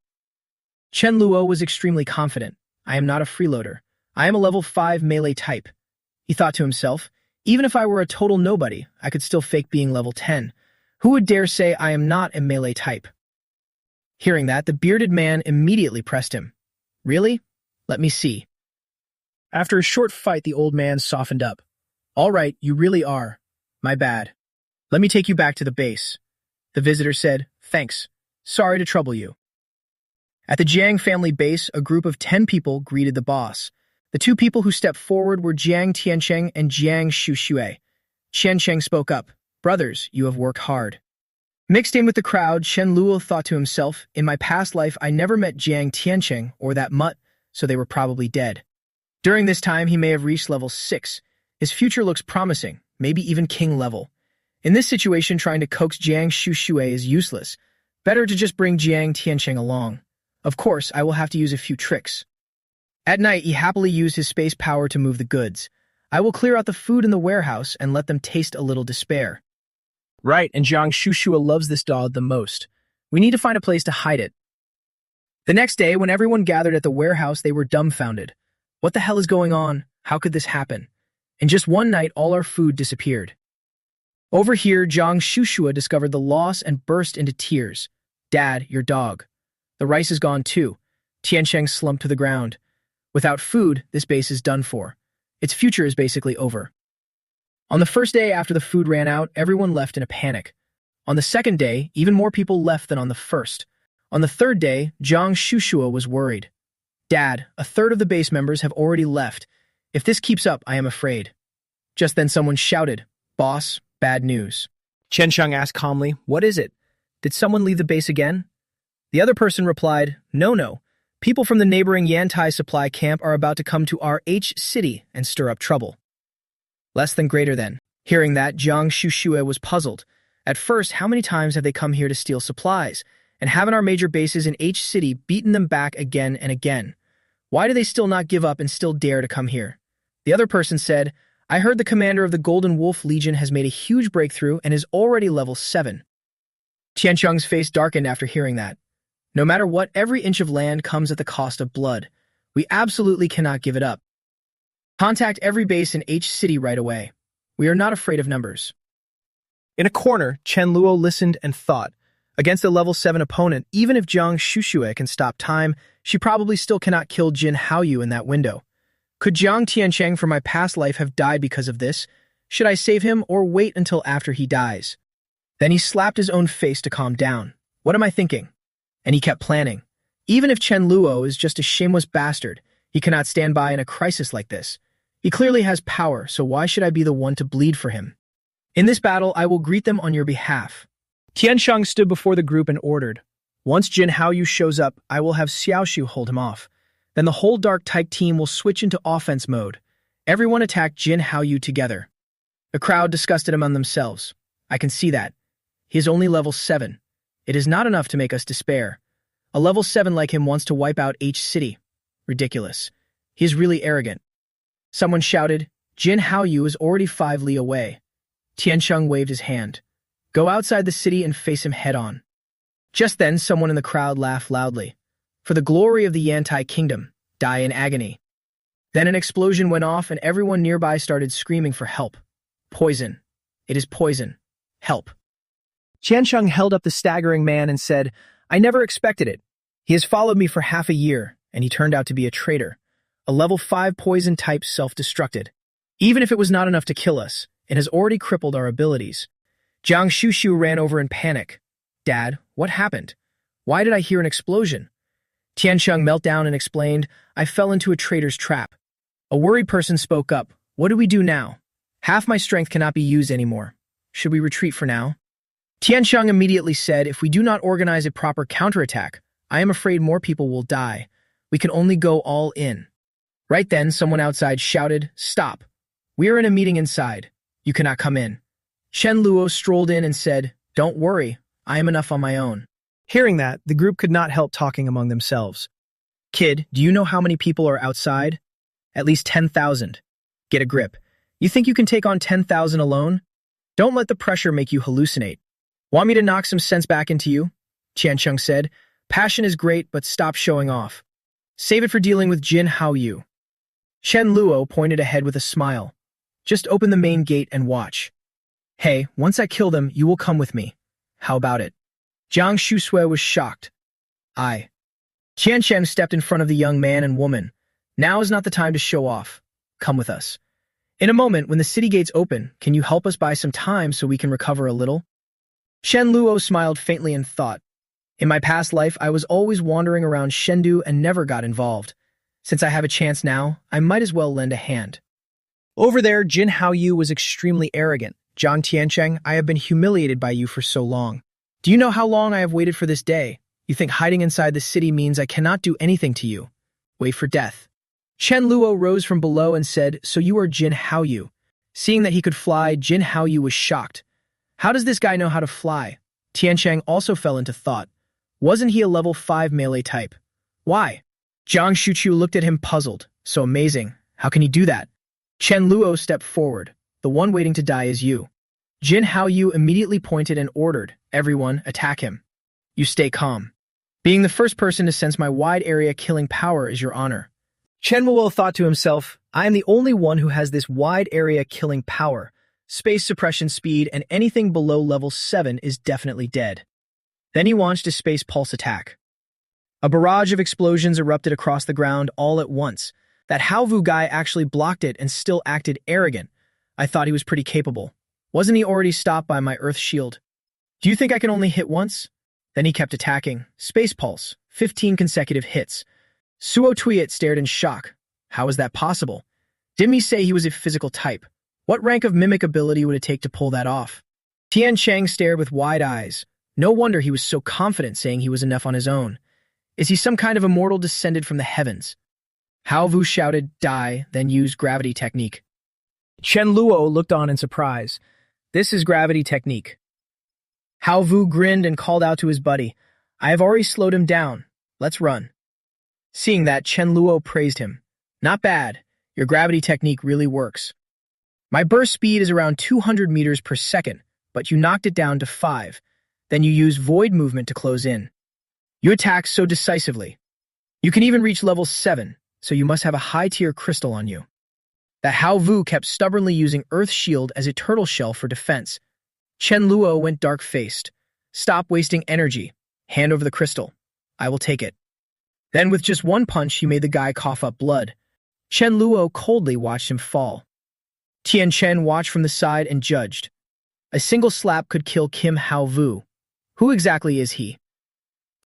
Chen Luo was extremely confident. I am not a freeloader. I am a level 5 melee type. He thought to himself, even if I were a total nobody, I could still fake being level 10. Who would dare say I am not a melee type? Hearing that, the bearded man immediately pressed him. Really? Let me see. After a short fight, the old man softened up. All right, you really are. My bad. Let me take you back to the base. The visitor said, thanks. Sorry to trouble you. At the Jiang family base, a group of 10 people greeted the boss. The 2 people who stepped forward were Jiang Tiancheng and Jiang Shushui. Tiancheng spoke up. Brothers, you have worked hard. Mixed in with the crowd, Chen Luo thought to himself, in my past life I never met Jiang Tiancheng or that mutt, so they were probably dead. During this time, he may have reached level 6. His future looks promising, maybe even king level. In this situation, trying to coax Jiang Shushui is useless. Better to just bring Jiang Tiancheng along. Of course, I will have to use a few tricks. At night, he happily used his space power to move the goods. I will clear out the food in the warehouse and let them taste a little despair. Right, and Jiang Shushui loves this dog the most. We need to find a place to hide it. The next day, when everyone gathered at the warehouse, they were dumbfounded. What the hell is going on? How could this happen? In just one night, all our food disappeared. Over here, Jiang Shushui discovered the loss and burst into tears. Dad, your dog. The rice is gone too. Tiancheng slumped to the ground. Without food, this base is done for. Its future is basically over. On the first day after the food ran out, everyone left in a panic. On the second day, even more people left than on the first. On the third day, Jiang Shushui was worried. Dad, a third of the base members have already left. If this keeps up, I am afraid. Just then someone shouted, Boss, bad news. Chen Sheng asked calmly, what is it? Did someone leave the base again? The other person replied, no. People from the neighboring Yantai supply camp are about to come to our H city and stir up trouble. Less than greater than. Hearing that, Jiang Shushui was puzzled. At first, how many times have they come here to steal supplies? And haven't our major bases in H city beaten them back again and again? Why do they still not give up and still dare to come here? The other person said, I heard the commander of the Golden Wolf Legion has made a huge breakthrough and is already level 7. Tiancheng's face darkened after hearing that. No matter what, every inch of land comes at the cost of blood. We absolutely cannot give it up. Contact every base in H city right away. We are not afraid of numbers. In a corner, Chen Luo listened and thought. Against a level 7 opponent, even if Jiang Shushui can stop time, she probably still cannot kill Jin Haoyu in that window. Could Jiang Tiancheng from my past life have died because of this? Should I save him or wait until after he dies? Then he slapped his own face to calm down. What am I thinking? And he kept planning. Even if Chen Luo is just a shameless bastard, he cannot stand by in a crisis like this. He clearly has power, so why should I be the one to bleed for him? In this battle, I will greet them on your behalf. Tiancheng stood before the group and ordered, once Jin Haoyu shows up, I will have Xiaoshu hold him off. Then the whole Dark Type team will switch into offense mode. Everyone attack Jin Haoyu together. The crowd discussed it among themselves. I can see that. He is only level 7. It is not enough to make us despair. A level 7 like him wants to wipe out H city. Ridiculous. He is really arrogant. Someone shouted, Jin Haoyu is already 5 li away. Tiancheng waved his hand. Go outside the city and face him head-on. Just then, someone in the crowd laughed loudly. For the glory of the Yantai kingdom, die in agony. Then an explosion went off and everyone nearby started screaming for help. Poison. It is poison. Help. Qiansheng held up the staggering man and said, I never expected it. He has followed me for half a year, and he turned out to be a traitor. A level 5 poison type self-destructed. Even if it was not enough to kill us, it has already crippled our abilities. Jiang Shushu ran over in panic. Dad, what happened? Why did I hear an explosion? Tiansheng knelt down and explained, I fell into a traitor's trap. A worried person spoke up. What do we do now? Half my strength cannot be used anymore. Should we retreat for now? Tiansheng immediately said, if we do not organize a proper counterattack, I am afraid more people will die. We can only go all in. Right then, someone outside shouted, Stop. We are in a meeting inside. You cannot come in. Shen Luo strolled in and said, Don't worry, I am enough on my own. Hearing that, the group could not help talking among themselves. Kid, do you know how many people are outside? At least 10,000. Get a grip. You think you can take on 10,000 alone? Don't let the pressure make you hallucinate. Want me to knock some sense back into you? Qiansheng said, Passion is great, but stop showing off. Save it for dealing with Jin Haoyu. Shen Luo pointed ahead with a smile. Just open the main gate and watch. Hey, once I kill them, you will come with me. How about it? Jiang Shusui was shocked. Qiansheng stepped in front of the young man and woman. Now is not the time to show off. Come with us. In a moment, when the city gates open, can you help us buy some time so we can recover a little? Shen Luo smiled faintly and thought, in my past life, I was always wandering around Chengdu and never got involved. Since I have a chance now, I might as well lend a hand. Over there, Jin Haoyu was extremely arrogant. Jiang Tiansheng, I have been humiliated by you for so long. Do you know how long I have waited for this day? You think hiding inside the city means I cannot do anything to you. Wait for death. Shen Luo rose from below and said, So you are Jin Haoyu. Seeing that he could fly, Jin Haoyu was shocked. How does this guy know how to fly? Tiansheng also fell into thought. Wasn't he a level 5 melee type? Why? Jiang Shuqiu looked at him puzzled. So amazing. How can he do that? Chen Luo stepped forward. The one waiting to die is you. Jin Haoyu immediately pointed and ordered, Everyone, attack him. You stay calm. Being the first person to sense my wide area killing power is your honor. Chen Luo thought to himself, I am the only one who has this wide area killing power. Space suppression speed and anything below level 7 is definitely dead. Then he launched a space pulse attack. A barrage of explosions erupted across the ground all at once. That Haovu guy actually blocked it and still acted arrogant. I thought he was pretty capable. Wasn't he already stopped by my Earth shield? Do you think I can only hit once? Then he kept attacking. Space pulse. 15 consecutive hits. Suo Tuyet stared in shock. How is that possible? Didn't he say he was a physical type? What rank of mimic ability would it take to pull that off? Tiansheng stared with wide eyes. No wonder he was so confident saying he was enough on his own. Is he some kind of immortal descended from the heavens? Haovu shouted, Die, then used gravity technique. Chen Luo looked on in surprise. This is gravity technique. Haovu grinned and called out to his buddy, I have already slowed him down. Let's run. Seeing that, Chen Luo praised him. Not bad. Your gravity technique really works. My burst speed is around 200 meters per second, but you knocked it down to 5. Then you use void movement to close in. You attack so decisively. You can even reach level 7, so you must have a high-tier crystal on you. That Haovu kept stubbornly using Earth Shield as a turtle shell for defense. Chen Luo went dark-faced. Stop wasting energy. Hand over the crystal. I will take it. Then with just one punch, he made the guy cough up blood. Chen Luo coldly watched him fall. Tian Chen watched from the side and judged. A single slap could kill Kim Haovu. Who exactly is he?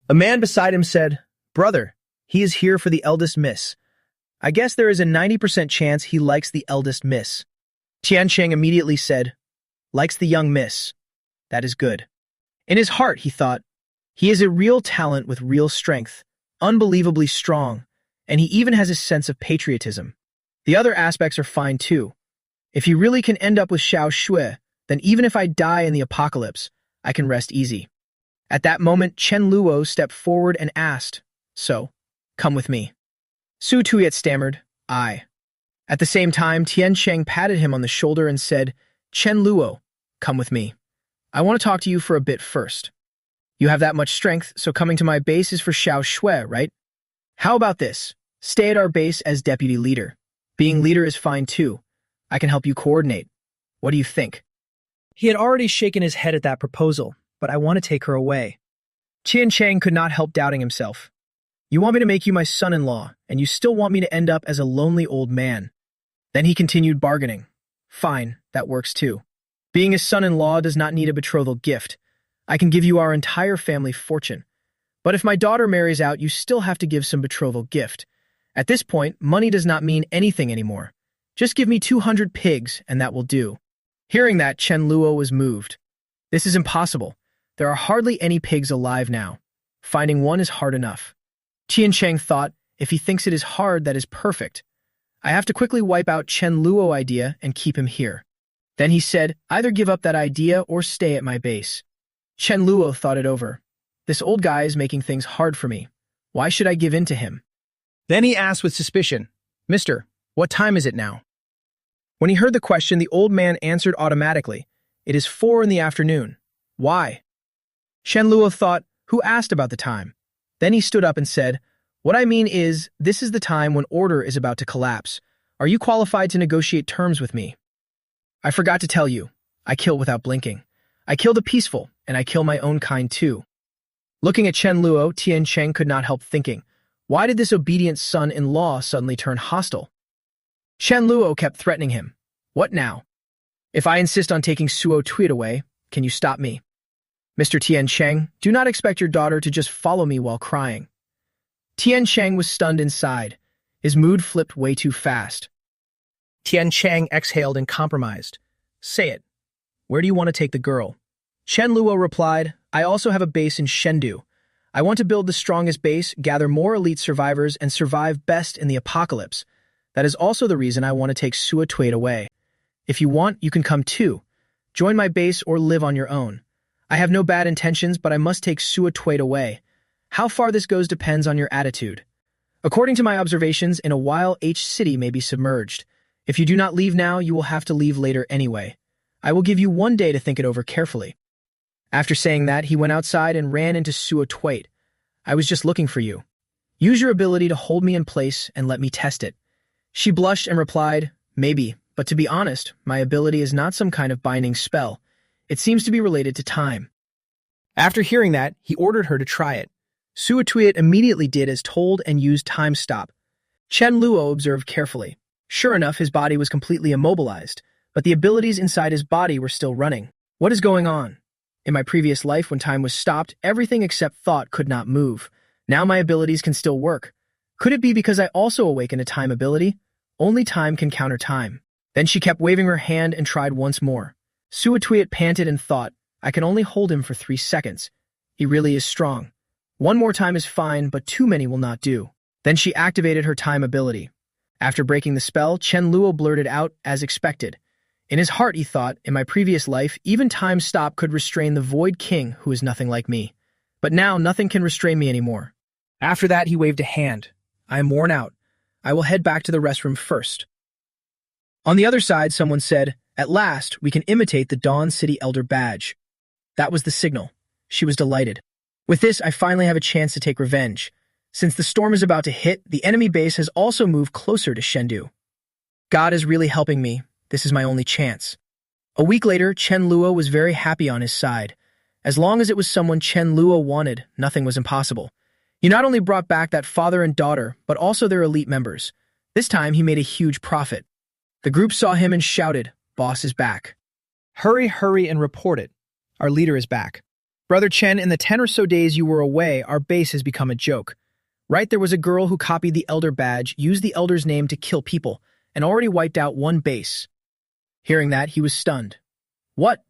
A man beside him said, Brother, he is here for the eldest miss. I guess there is a 90% chance he likes the eldest miss. Tiansheng immediately said, Likes the young miss. That is good. In his heart, he thought, he is a real talent with real strength, unbelievably strong, and he even has a sense of patriotism. The other aspects are fine too. If he really can end up with Xiao Shui, then even if I die in the apocalypse, I can rest easy. At that moment, Chen Luo stepped forward and asked, So, come with me. Su Tuyet stammered, I. At the same time, Tiansheng patted him on the shoulder and said, Chen Luo, come with me. I want to talk to you for a bit first. You have that much strength, so coming to my base is for Xiao Shui, right? How about this? Stay at our base as deputy leader. Being leader is fine too. I can help you coordinate. What do you think? He had already shaken his head at that proposal, but I want to take her away. Qian Chang could not help doubting himself. You want me to make you my son-in-law, and you still want me to end up as a lonely old man. Then he continued bargaining. Fine, that works too. Being his son-in-law does not need a betrothal gift. I can give you our entire family fortune. But if my daughter marries out, you still have to give some betrothal gift. At this point, money does not mean anything anymore. Just give me 200 pigs, and that will do. Hearing that, Chen Luo was moved. This is impossible. There are hardly any pigs alive now. Finding one is hard enough. Tian Cheng thought, if he thinks it is hard, that is perfect. I have to quickly wipe out Chen Luo idea and keep him here. Then he said, either give up that idea or stay at my base. Chen Luo thought it over. This old guy is making things hard for me. Why should I give in to him? Then he asked with suspicion, Mister, what time is it now? When he heard the question, the old man answered automatically, It is 4 in the afternoon. Why? Shen Luo thought, who asked about the time? Then he stood up and said, What I mean is, this is the time when order is about to collapse. Are you qualified to negotiate terms with me? I forgot to tell you, I kill without blinking. I kill the peaceful, and I kill my own kind too. Looking at Chen Luo, Tian Cheng could not help thinking, why did this obedient son-in-law suddenly turn hostile? Chen Luo kept threatening him. What now? If I insist on taking Suo Tweet away, can you stop me? Mr. Tian Cheng, do not expect your daughter to just follow me while crying. Tian Cheng was stunned inside. His mood flipped way too fast. Tian Cheng exhaled and compromised. Say it. Where do you want to take the girl? Chen Luo replied, I also have a base in Chengdu. I want to build the strongest base, gather more elite survivors, and survive best in the apocalypse. That is also the reason I want to take Suo Tweet away. If you want, you can come too. Join my base or live on your own. I have no bad intentions, but I must take Suo Tweet away. How far this goes depends on your attitude. According to my observations, in a while H City may be submerged. If you do not leave now, you will have to leave later anyway. I will give you 1 day to think it over carefully. After saying that, he went outside and ran into Suo Tweet. I was just looking for you. Use your ability to hold me in place and let me test it. She blushed and replied, maybe, but to be honest, my ability is not some kind of binding spell. It seems to be related to time. After hearing that, he ordered her to try it. Suo Tweet immediately did as told and used Time Stop. Chen Luo observed carefully. Sure enough, his body was completely immobilized, but the abilities inside his body were still running. What is going on? In my previous life, when time was stopped, everything except thought could not move. Now my abilities can still work. Could it be because I also awakened a time ability? Only time can counter time. Then she kept waving her hand and tried once more. Suo Tweet panted and thought, I can only hold him for 3 seconds. He really is strong. 1 more time is fine, but too many will not do. Then she activated her time ability. After breaking the spell, Chen Luo blurted out, as expected. In his heart, he thought, in my previous life, even Time Stop could restrain the Void King, who is nothing like me. But now, nothing can restrain me anymore. After that, he waved a hand. I am worn out. I will head back to the restroom first. On the other side, someone said, at last, we can imitate the Dawn City Elder badge. That was the signal. She was delighted. With this, I finally have a chance to take revenge. Since the storm is about to hit, the enemy base has also moved closer to Chengdu. God is really helping me. This is my only chance. A week later, Chen Luo was very happy on his side. As long as it was someone Chen Luo wanted, nothing was impossible. He not only brought back that father and daughter, but also their elite members. This time, he made a huge profit. The group saw him and shouted, Boss is back. Hurry, hurry, and report it. Our leader is back. Brother Chen, in the 10 or so days you were away, our base has become a joke. Right, there was a girl who copied the Elder badge, used the Elder's name to kill people, and already wiped out 1 base. Hearing that, he was stunned. What?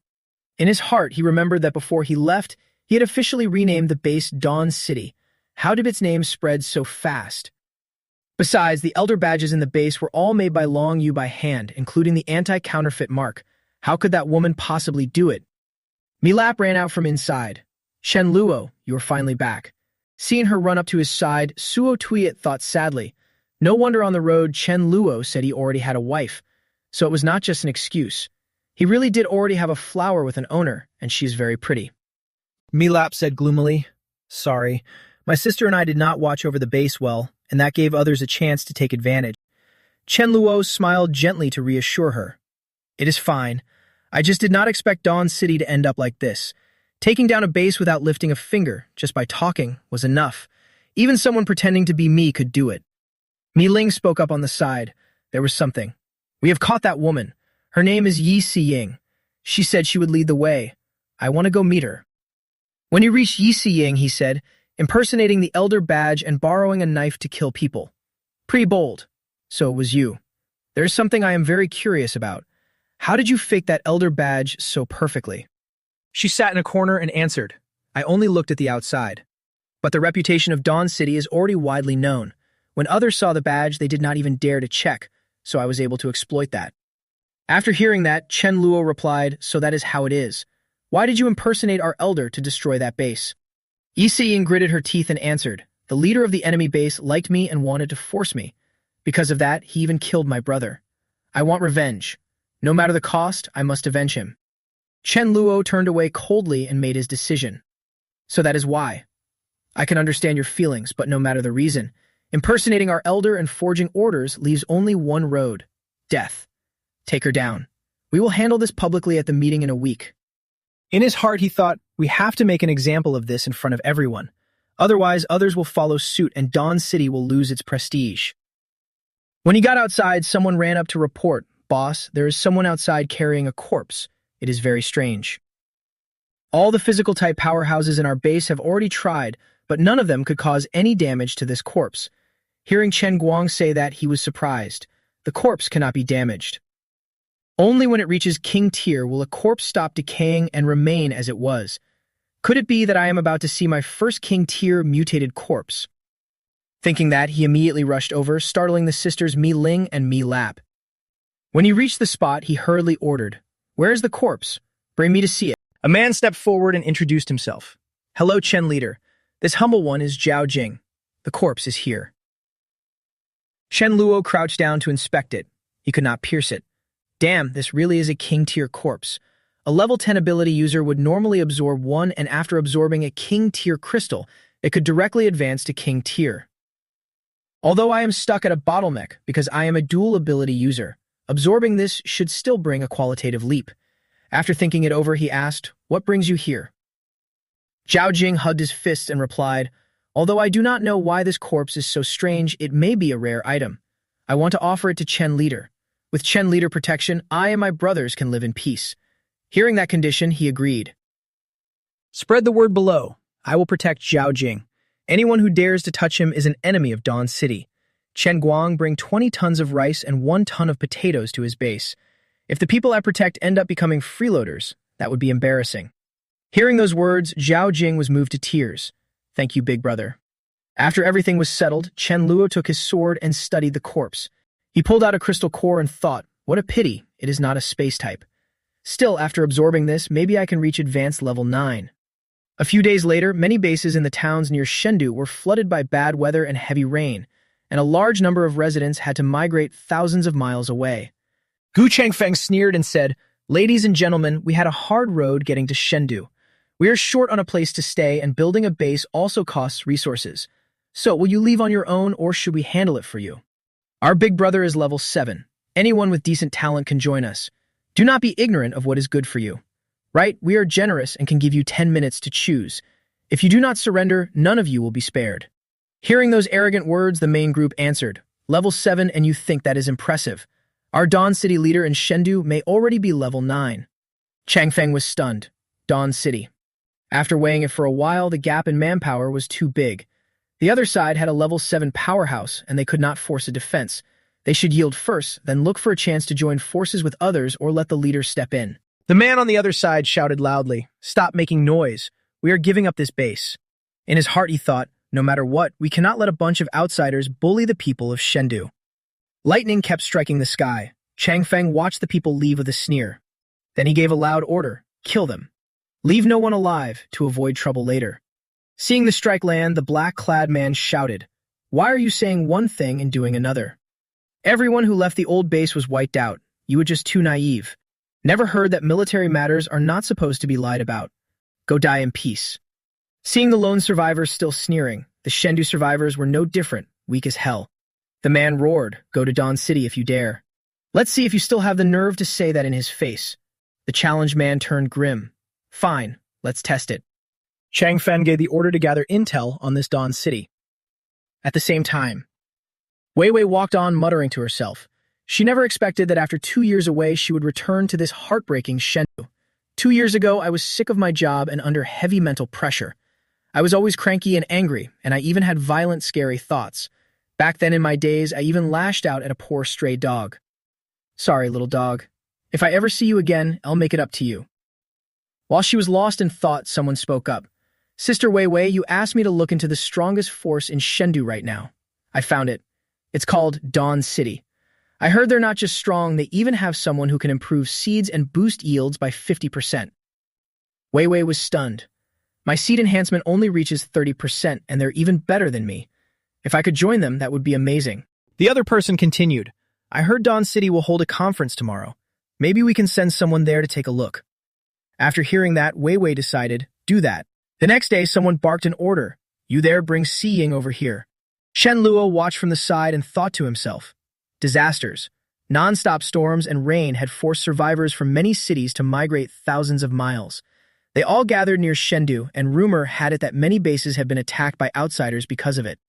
In his heart, he remembered that before he left, he had officially renamed the base Dawn City. How did its name spread so fast? Besides, the Elder badges in the base were all made by Long Yu by hand, including the anti-counterfeit mark. How could that woman possibly do it? Milap ran out from inside. Chen Luo, you are finally back. Seeing her run up to his side, Suo Tweet thought sadly. No wonder on the road Chen Luo said he already had a wife. So it was not just an excuse. He really did already have a flower with an owner, and she is very pretty. Milap said gloomily, Sorry, my sister and I did not watch over the base well, and that gave others a chance to take advantage. Chen Luo smiled gently to reassure her. It is fine. I just did not expect Dawn City to end up like this. Taking down a base without lifting a finger, just by talking, was enough. Even someone pretending to be me could do it. Mi Ling spoke up on the side. There was something. We have caught that woman. Her name is Yi Siying. She said she would lead the way. I want to go meet her. When he reached Yi Siying, he said, impersonating the elder badge and borrowing a knife to kill people. Pretty bold. So it was you. There is something I am very curious about. How did you fake that elder badge so perfectly? She sat in a corner and answered, I only looked at the outside. But the reputation of Dawn City is already widely known. When others saw the badge, they did not even dare to check, so I was able to exploit that. After hearing that, Chen Luo replied, so that is how it is. Why did you impersonate our elder to destroy that base? Yi Siying gritted her teeth and answered, the leader of the enemy base liked me and wanted to force me. Because of that, he even killed my brother. I want revenge. No matter the cost, I must avenge him. Chen Luo turned away coldly and made his decision. So that is why. I can understand your feelings, but no matter the reason, impersonating our elder and forging orders leaves only one road: death. Take her down. We will handle this publicly at the meeting in a week. In his heart, he thought, we have to make an example of this in front of everyone. Otherwise, others will follow suit and Dawn City will lose its prestige. When he got outside, someone ran up to report, Boss, there is someone outside carrying a corpse. It is very strange. All the physical-type powerhouses in our base have already tried, but none of them could cause any damage to this corpse. Hearing Chen Guang say that, he was surprised. The corpse cannot be damaged. Only when it reaches King Tier will a corpse stop decaying and remain as it was. Could it be that I am about to see my first King Tier mutated corpse? Thinking that, he immediately rushed over, startling the sisters Mi Ling and Mi Lap. When he reached the spot, he hurriedly ordered, Where is the corpse? Bring me to see it. A man stepped forward and introduced himself. Hello, Chen Leader. This humble one is Zhao Jing. The corpse is here. Chen Luo crouched down to inspect it. He could not pierce it. Damn, this really is a King Tier corpse. A level 10 ability user would normally absorb one, and after absorbing a King Tier crystal, it could directly advance to King Tier. Although I am stuck at a bottleneck because I am a dual ability user, absorbing this should still bring a qualitative leap. After thinking it over, he asked, What brings you here? Zhao Jing hugged his fists and replied, Although I do not know why this corpse is so strange, it may be a rare item. I want to offer it to Chen Leader. With Chen Leader protection, I and my brothers can live in peace. Hearing that condition, he agreed. Spread the word below. I will protect Zhao Jing. Anyone who dares to touch him is an enemy of Dawn City. Chen Guang bring 20 tons of rice and 1 ton of potatoes to his base. If the people I protect end up becoming freeloaders, that would be embarrassing. Hearing those words, Zhao Jing was moved to tears. Thank you, big brother. After everything was settled, Chen Luo took his sword and studied the corpse. He pulled out a crystal core and thought, what a pity, it is not a space type. Still, after absorbing this, maybe I can reach advanced level 9. A few days later, many bases in the towns near Chengdu were flooded by bad weather and heavy rain, and a large number of residents had to migrate thousands of miles away. Gu Changfeng sneered and said, Ladies and gentlemen, we had a hard road getting to Chengdu. We are short on a place to stay, and building a base also costs resources. So, will you leave on your own, or should we handle it for you? Our big brother is level 7. Anyone with decent talent can join us. Do not be ignorant of what is good for you. Right? We are generous and can give you 10 minutes to choose. If you do not surrender, none of you will be spared. Hearing those arrogant words, the main group answered, Level 7, and you think that is impressive. Our Dawn City leader in Chengdu may already be level 9. Changfeng was stunned. Dawn City. After weighing it for a while, the gap in manpower was too big. The other side had a level 7 powerhouse, and they could not force a defense. They should yield first, then look for a chance to join forces with others or let the leader step in. The man on the other side shouted loudly, Stop making noise. We are giving up this base. In his heart he thought, no matter what, we cannot let a bunch of outsiders bully the people of Chengdu. Lightning kept striking the sky. Changfeng watched the people leave with a sneer. Then he gave a loud order, Kill them. Leave no one alive to avoid trouble later. Seeing the strike land, the black-clad man shouted, Why are you saying one thing and doing another? Everyone who left the old base was wiped out. You were just too naive. Never heard that military matters are not supposed to be lied about. Go die in peace. Seeing the lone survivors still sneering, the Chengdu survivors were no different, weak as hell. The man roared, "Go to Dawn City if you dare." "Let's see if you still have the nerve to say that in his face." The challenged man turned grim. "Fine, let's test it." Chang Fen gave the order to gather intel on this Dawn City. At the same time, Wei Wei walked on muttering to herself. She never expected that after 2 years away she would return to this heartbreaking Shendu. 2 years ago, I was sick of my job and under heavy mental pressure. I was always cranky and angry, and I even had violent, scary thoughts. Back then in my days, I even lashed out at a poor stray dog. "Sorry, little dog. If I ever see you again, I'll make it up to you." While she was lost in thought, someone spoke up. "Sister Wei Wei, you asked me to look into the strongest force in Shendu right now. I found it. It's called Dawn City. I heard they're not just strong, they even have someone who can improve seeds and boost yields by 50%. Wei Wei was stunned. My seed enhancement only reaches 30%, and they're even better than me. If I could join them, that would be amazing. The other person continued, "I heard Dawn City will hold a conference tomorrow. Maybe we can send someone there to take a look." After hearing that, Wei Wei decided, do that. The next day, someone barked an order. "You there, bring Si Ying over here." Shen Luo watched from the side and thought to himself, disasters. Non-stop storms and rain had forced survivors from many cities to migrate thousands of miles. They all gathered near Shendu, and rumor had it that many bases had been attacked by outsiders because of it.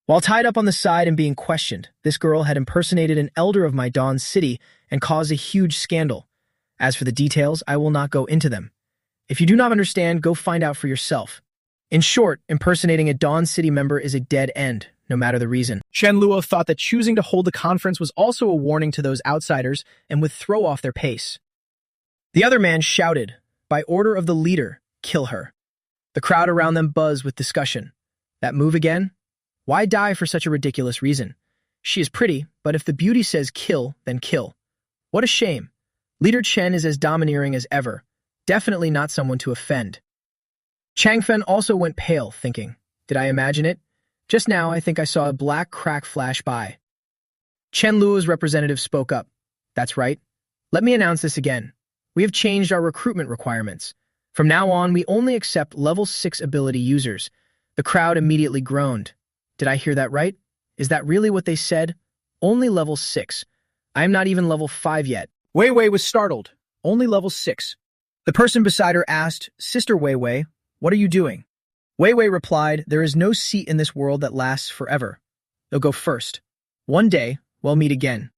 While tied up on the side and being questioned, this girl had impersonated an elder of my Dawn City and caused a huge scandal. As for the details, I will not go into them. If you do not understand, go find out for yourself. In short, impersonating a Dawn City member is a dead end, no matter the reason. Shen Luo thought that choosing to hold the conference was also a warning to those outsiders and would throw off their pace. The other man shouted, "By order of the leader, kill her." The crowd around them buzzed with discussion. That move again? Why die for such a ridiculous reason? She is pretty, but if the beauty says kill, then kill. What a shame. Leader Chen is as domineering as ever. Definitely not someone to offend. Chang Fen also went pale, thinking, did I imagine it? Just now, I think I saw a black crack flash by. Chen Luo's representative spoke up. That's right. Let me announce this again. We have changed our recruitment requirements. From now on, we only accept level 6 ability users. The crowd immediately groaned. Did I hear that right? Is that really what they said? Only level 6. I am not even level 5 yet. Wei Wei was startled. Only level 6. The person beside her asked, Sister Wei Wei, what are you doing? Wei Wei replied, there is no seat in this world that lasts forever. They'll go first. One day, we'll meet again.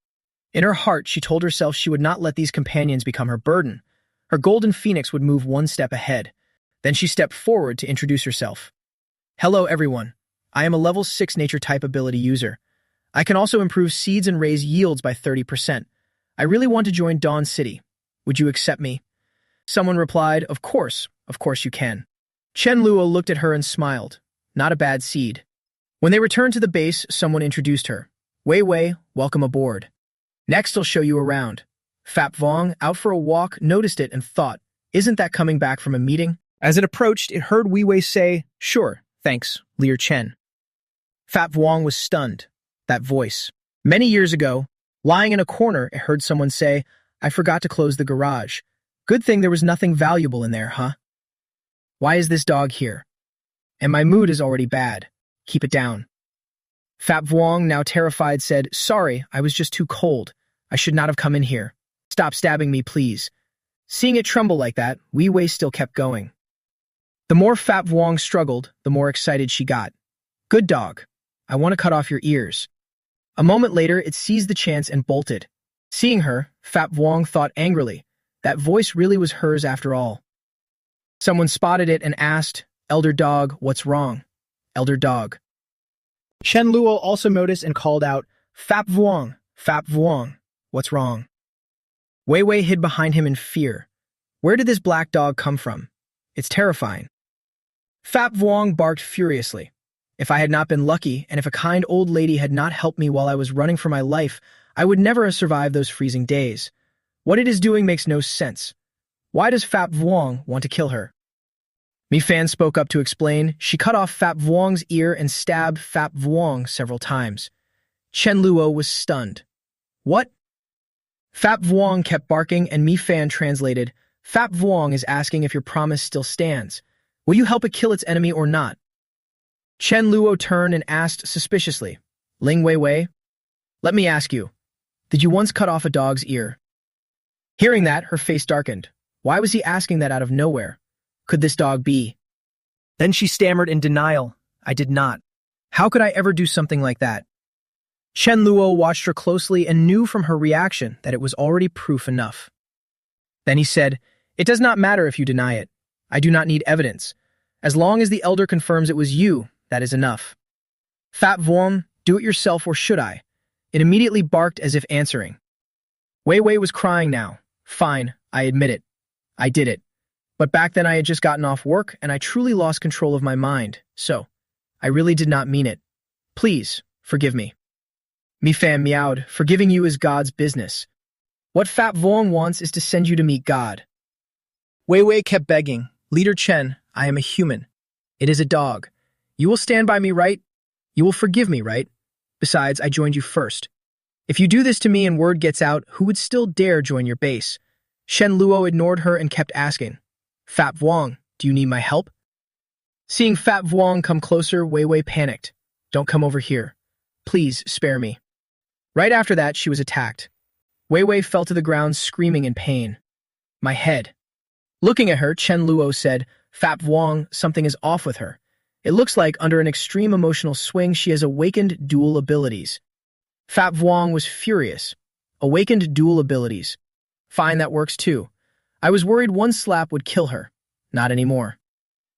In her heart, she told herself she would not let these companions become her burden. Her golden phoenix would move one step ahead. Then she stepped forward to introduce herself. Hello, everyone. I am a level 6 nature type ability user. I can also improve seeds and raise yields by 30%. I really want to join Dawn City. Would you accept me? Someone replied, of course you can. Chen Luo looked at her and smiled. Not a bad seed. When they returned to the base, someone introduced her. Wei Wei, welcome aboard. Next, I'll show you around. Fap Vuong, out for a walk, noticed it and thought, isn't that coming back from a meeting? As it approached, it heard Wei Wei say, sure, thanks, Lear Chen. Fap Vuong was stunned. That voice. Many years ago, lying in a corner, it heard someone say, I forgot to close the garage. Good thing there was nothing valuable in there, huh? Why is this dog here? And my mood is already bad. Keep it down. Fap Vuong, now terrified, said, sorry, I was just too cold. I should not have come in here. Stop stabbing me, please. Seeing it tremble like that, Wei Wei still kept going. The more Fap Vuong struggled, the more excited she got. Good dog. I want to cut off your ears. A moment later, it seized the chance and bolted. Seeing her, Fap Vuong thought angrily. That voice really was hers after all. Someone spotted it and asked, Elder Dog, what's wrong? Elder Dog. Shen Luo also noticed and called out, Fap Vuong, what's wrong? Wei Wei hid behind him in fear. Where did this black dog come from? It's terrifying. Fap Vuong barked furiously. If I had not been lucky, and if a kind old lady had not helped me while I was running for my life, I would never have survived those freezing days. What it is doing makes no sense. Why does Fap Vuong want to kill her? Mi Fan spoke up to explain. She cut off Fap Vuong's ear and stabbed Fap Vuong several times. Chen Luo was stunned. What? Fap Vuong kept barking and Mi Fan translated, Fap Vuong is asking if your promise still stands. Will you help it kill its enemy or not? Chen Luo turned and asked suspiciously, Ling Wei Wei? Let me ask you, did you once cut off a dog's ear? Hearing that, her face darkened. Why was he asking that out of nowhere? Could this dog be? Then she stammered in denial. I did not. How could I ever do something like that? Chen Luo watched her closely and knew from her reaction that it was already proof enough. Then he said, It does not matter if you deny it. I do not need evidence. As long as the elder confirms it was you, that is enough. Fat Vuong, do it yourself or should I? It immediately barked as if answering. Wei Wei was crying now. Fine, I admit it. I did it. But back then I had just gotten off work and I truly lost control of my mind, so I really did not mean it. Please, forgive me. Mi Fan meowed, forgiving you is God's business. What Fat Vuong wants is to send you to meet God. Wei Wei kept begging, Leader Chen, I am a human. It is a dog. You will stand by me, right? You will forgive me, right? Besides, I joined you first. If you do this to me and word gets out, who would still dare join your base? Shen Luo ignored her and kept asking, Fat Vuong, do you need my help? Seeing Fat Vuong come closer, Wei Wei panicked. Don't come over here. Please, spare me. Right after that, she was attacked. Wei Wei fell to the ground screaming in pain. My head. Looking at her, Chen Luo said, Fat Vuong, something is off with her. It looks like under an extreme emotional swing she has awakened dual abilities. Fat Vuong was furious. Awakened dual abilities. Fine, that works too. I was worried one slap would kill her. Not anymore.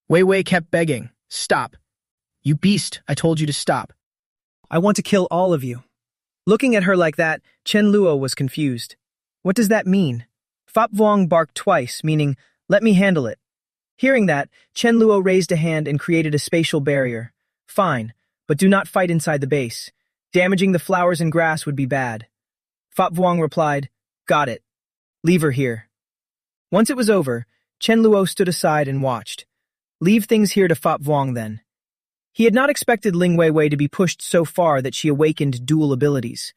Wei Wei kept begging, Stop. You beast, I told you to stop. I want to kill all of you. Looking at her like that, Chen Luo was confused. What does that mean? Fat Vuong barked twice, meaning, let me handle it. Hearing that, Chen Luo raised a hand and created a spatial barrier. Fine, but do not fight inside the base. Damaging the flowers and grass would be bad. Fat Vuong replied, Got it. Leave her here. Once it was over, Chen Luo stood aside and watched. Leave things here to Fat Vuong then. He had not expected Ling Wei Wei to be pushed so far that she awakened dual abilities.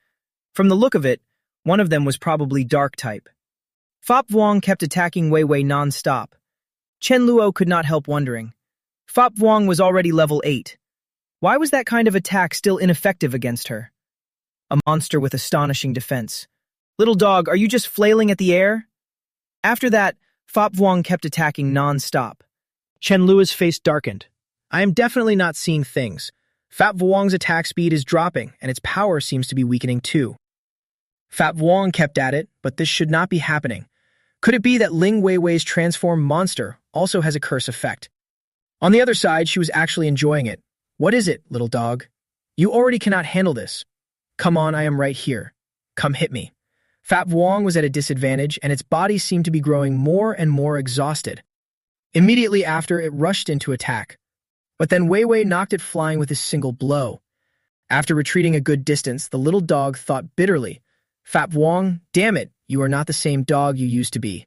From the look of it, one of them was probably dark type. Fat Vuong kept attacking Wei Wei non-stop. Chen Luo could not help wondering. Fat Vuong was already level 8. Why was that kind of attack still ineffective against her? A monster with astonishing defense. Little dog, are you just flailing at the air? After that, Fat Vuong kept attacking non-stop. Chen Luo's face darkened. I am definitely not seeing things. Fat Vuong's attack speed is dropping, and its power seems to be weakening too. Fat Vuong kept at it, but this should not be happening. Could it be that Ling Wei Wei's transformed monster also has a curse effect? On the other side, she was actually enjoying it. What is it, little dog? You already cannot handle this. Come on, I am right here. Come hit me. Fat Vuong was at a disadvantage, and its body seemed to be growing more and more exhausted. Immediately after, it rushed into attack. But then Wei Wei knocked it flying with a single blow. After retreating a good distance, the little dog thought bitterly, Fat Vuong, damn it, you are not the same dog you used to be.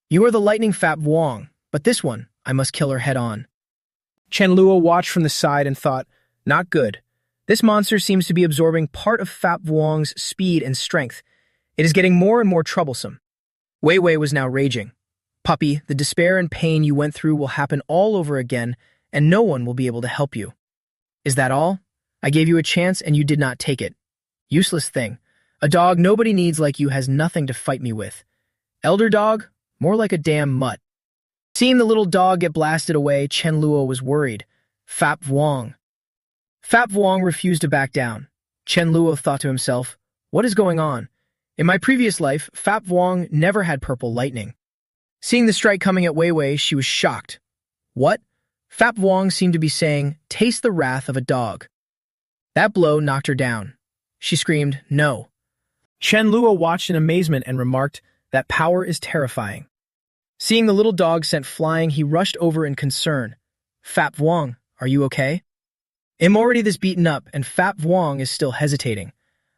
You are the lightning Fat Vuong, but this one, I must kill her head on. Chen Luo watched from the side and thought, not good. This monster seems to be absorbing part of Fat Vuong's speed and strength. It is getting more and more troublesome. Wei Wei was now raging. Puppy, the despair and pain you went through will happen all over again, and no one will be able to help you. Is that all? I gave you a chance and you did not take it. Useless thing. A dog nobody needs like you has nothing to fight me with. Elder dog? More like a damn mutt. Seeing the little dog get blasted away, Chen Luo was worried. Fat Vuong. Fat Vuong refused to back down. Chen Luo thought to himself, what is going on? In my previous life, Fat Vuong never had purple lightning. Seeing the strike coming at Wei Wei, she was shocked. What? Fat Vuong seemed to be saying, taste the wrath of a dog. That blow knocked her down. She screamed, no. Chen Luo watched in amazement and remarked, that power is terrifying. Seeing the little dog sent flying, he rushed over in concern. Fat Vuong, are you okay? I'm already this beaten up, and Fat Vuong is still hesitating.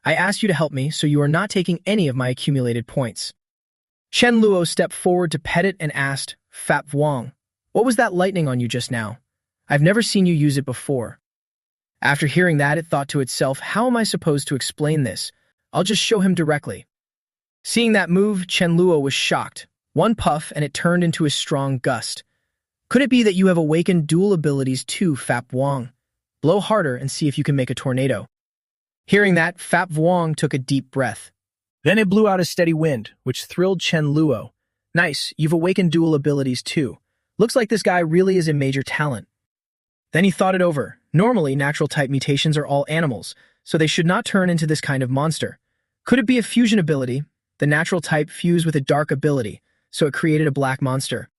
I asked you to help me, so you are not taking any of my accumulated points. Chen Luo stepped forward to pet it and asked, Fat Vuong, what was that lightning on you just now? I've never seen you use it before. After hearing that, it thought to itself, how am I supposed to explain this? I'll just show him directly. Seeing that move, Chen Luo was shocked. One puff, and it turned into a strong gust. Could it be that you have awakened dual abilities too, Fat Vuong? Blow harder and see if you can make a tornado. Hearing that, Fat Vuong took a deep breath. Then it blew out a steady wind, which thrilled Chen Luo. Nice, you've awakened dual abilities too. Looks like this guy really is a major talent. Then he thought it over. Normally, natural type mutations are all animals, so they should not turn into this kind of monster. Could it be a fusion ability? The natural type fused with a dark ability, so it created a black monster.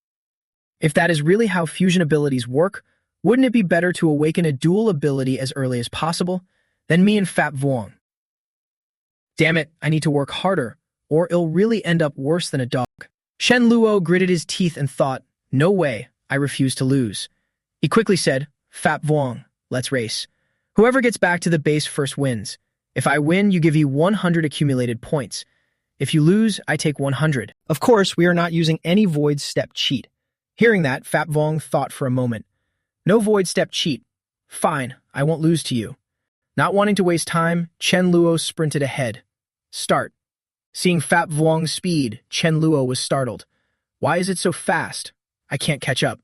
If that is really how fusion abilities work, wouldn't it be better to awaken a dual ability as early as possible? Then me and Fat Vuong. Damn it, I need to work harder, or it'll really end up worse than a dog. Chen Luo gritted his teeth and thought, no way, I refuse to lose. He quickly said, Fat Vuong, let's race. Whoever gets back to the base first wins. If I win, you give you 100 accumulated points. If you lose, I take 100. Of course, we are not using any void step cheat. Hearing that, Fat Vuong thought for a moment. No void step cheat. Fine, I won't lose to you. Not wanting to waste time, Chen Luo sprinted ahead. Start. Seeing Fat Vuong's speed, Chen Luo was startled. Why is it so fast? I can't catch up.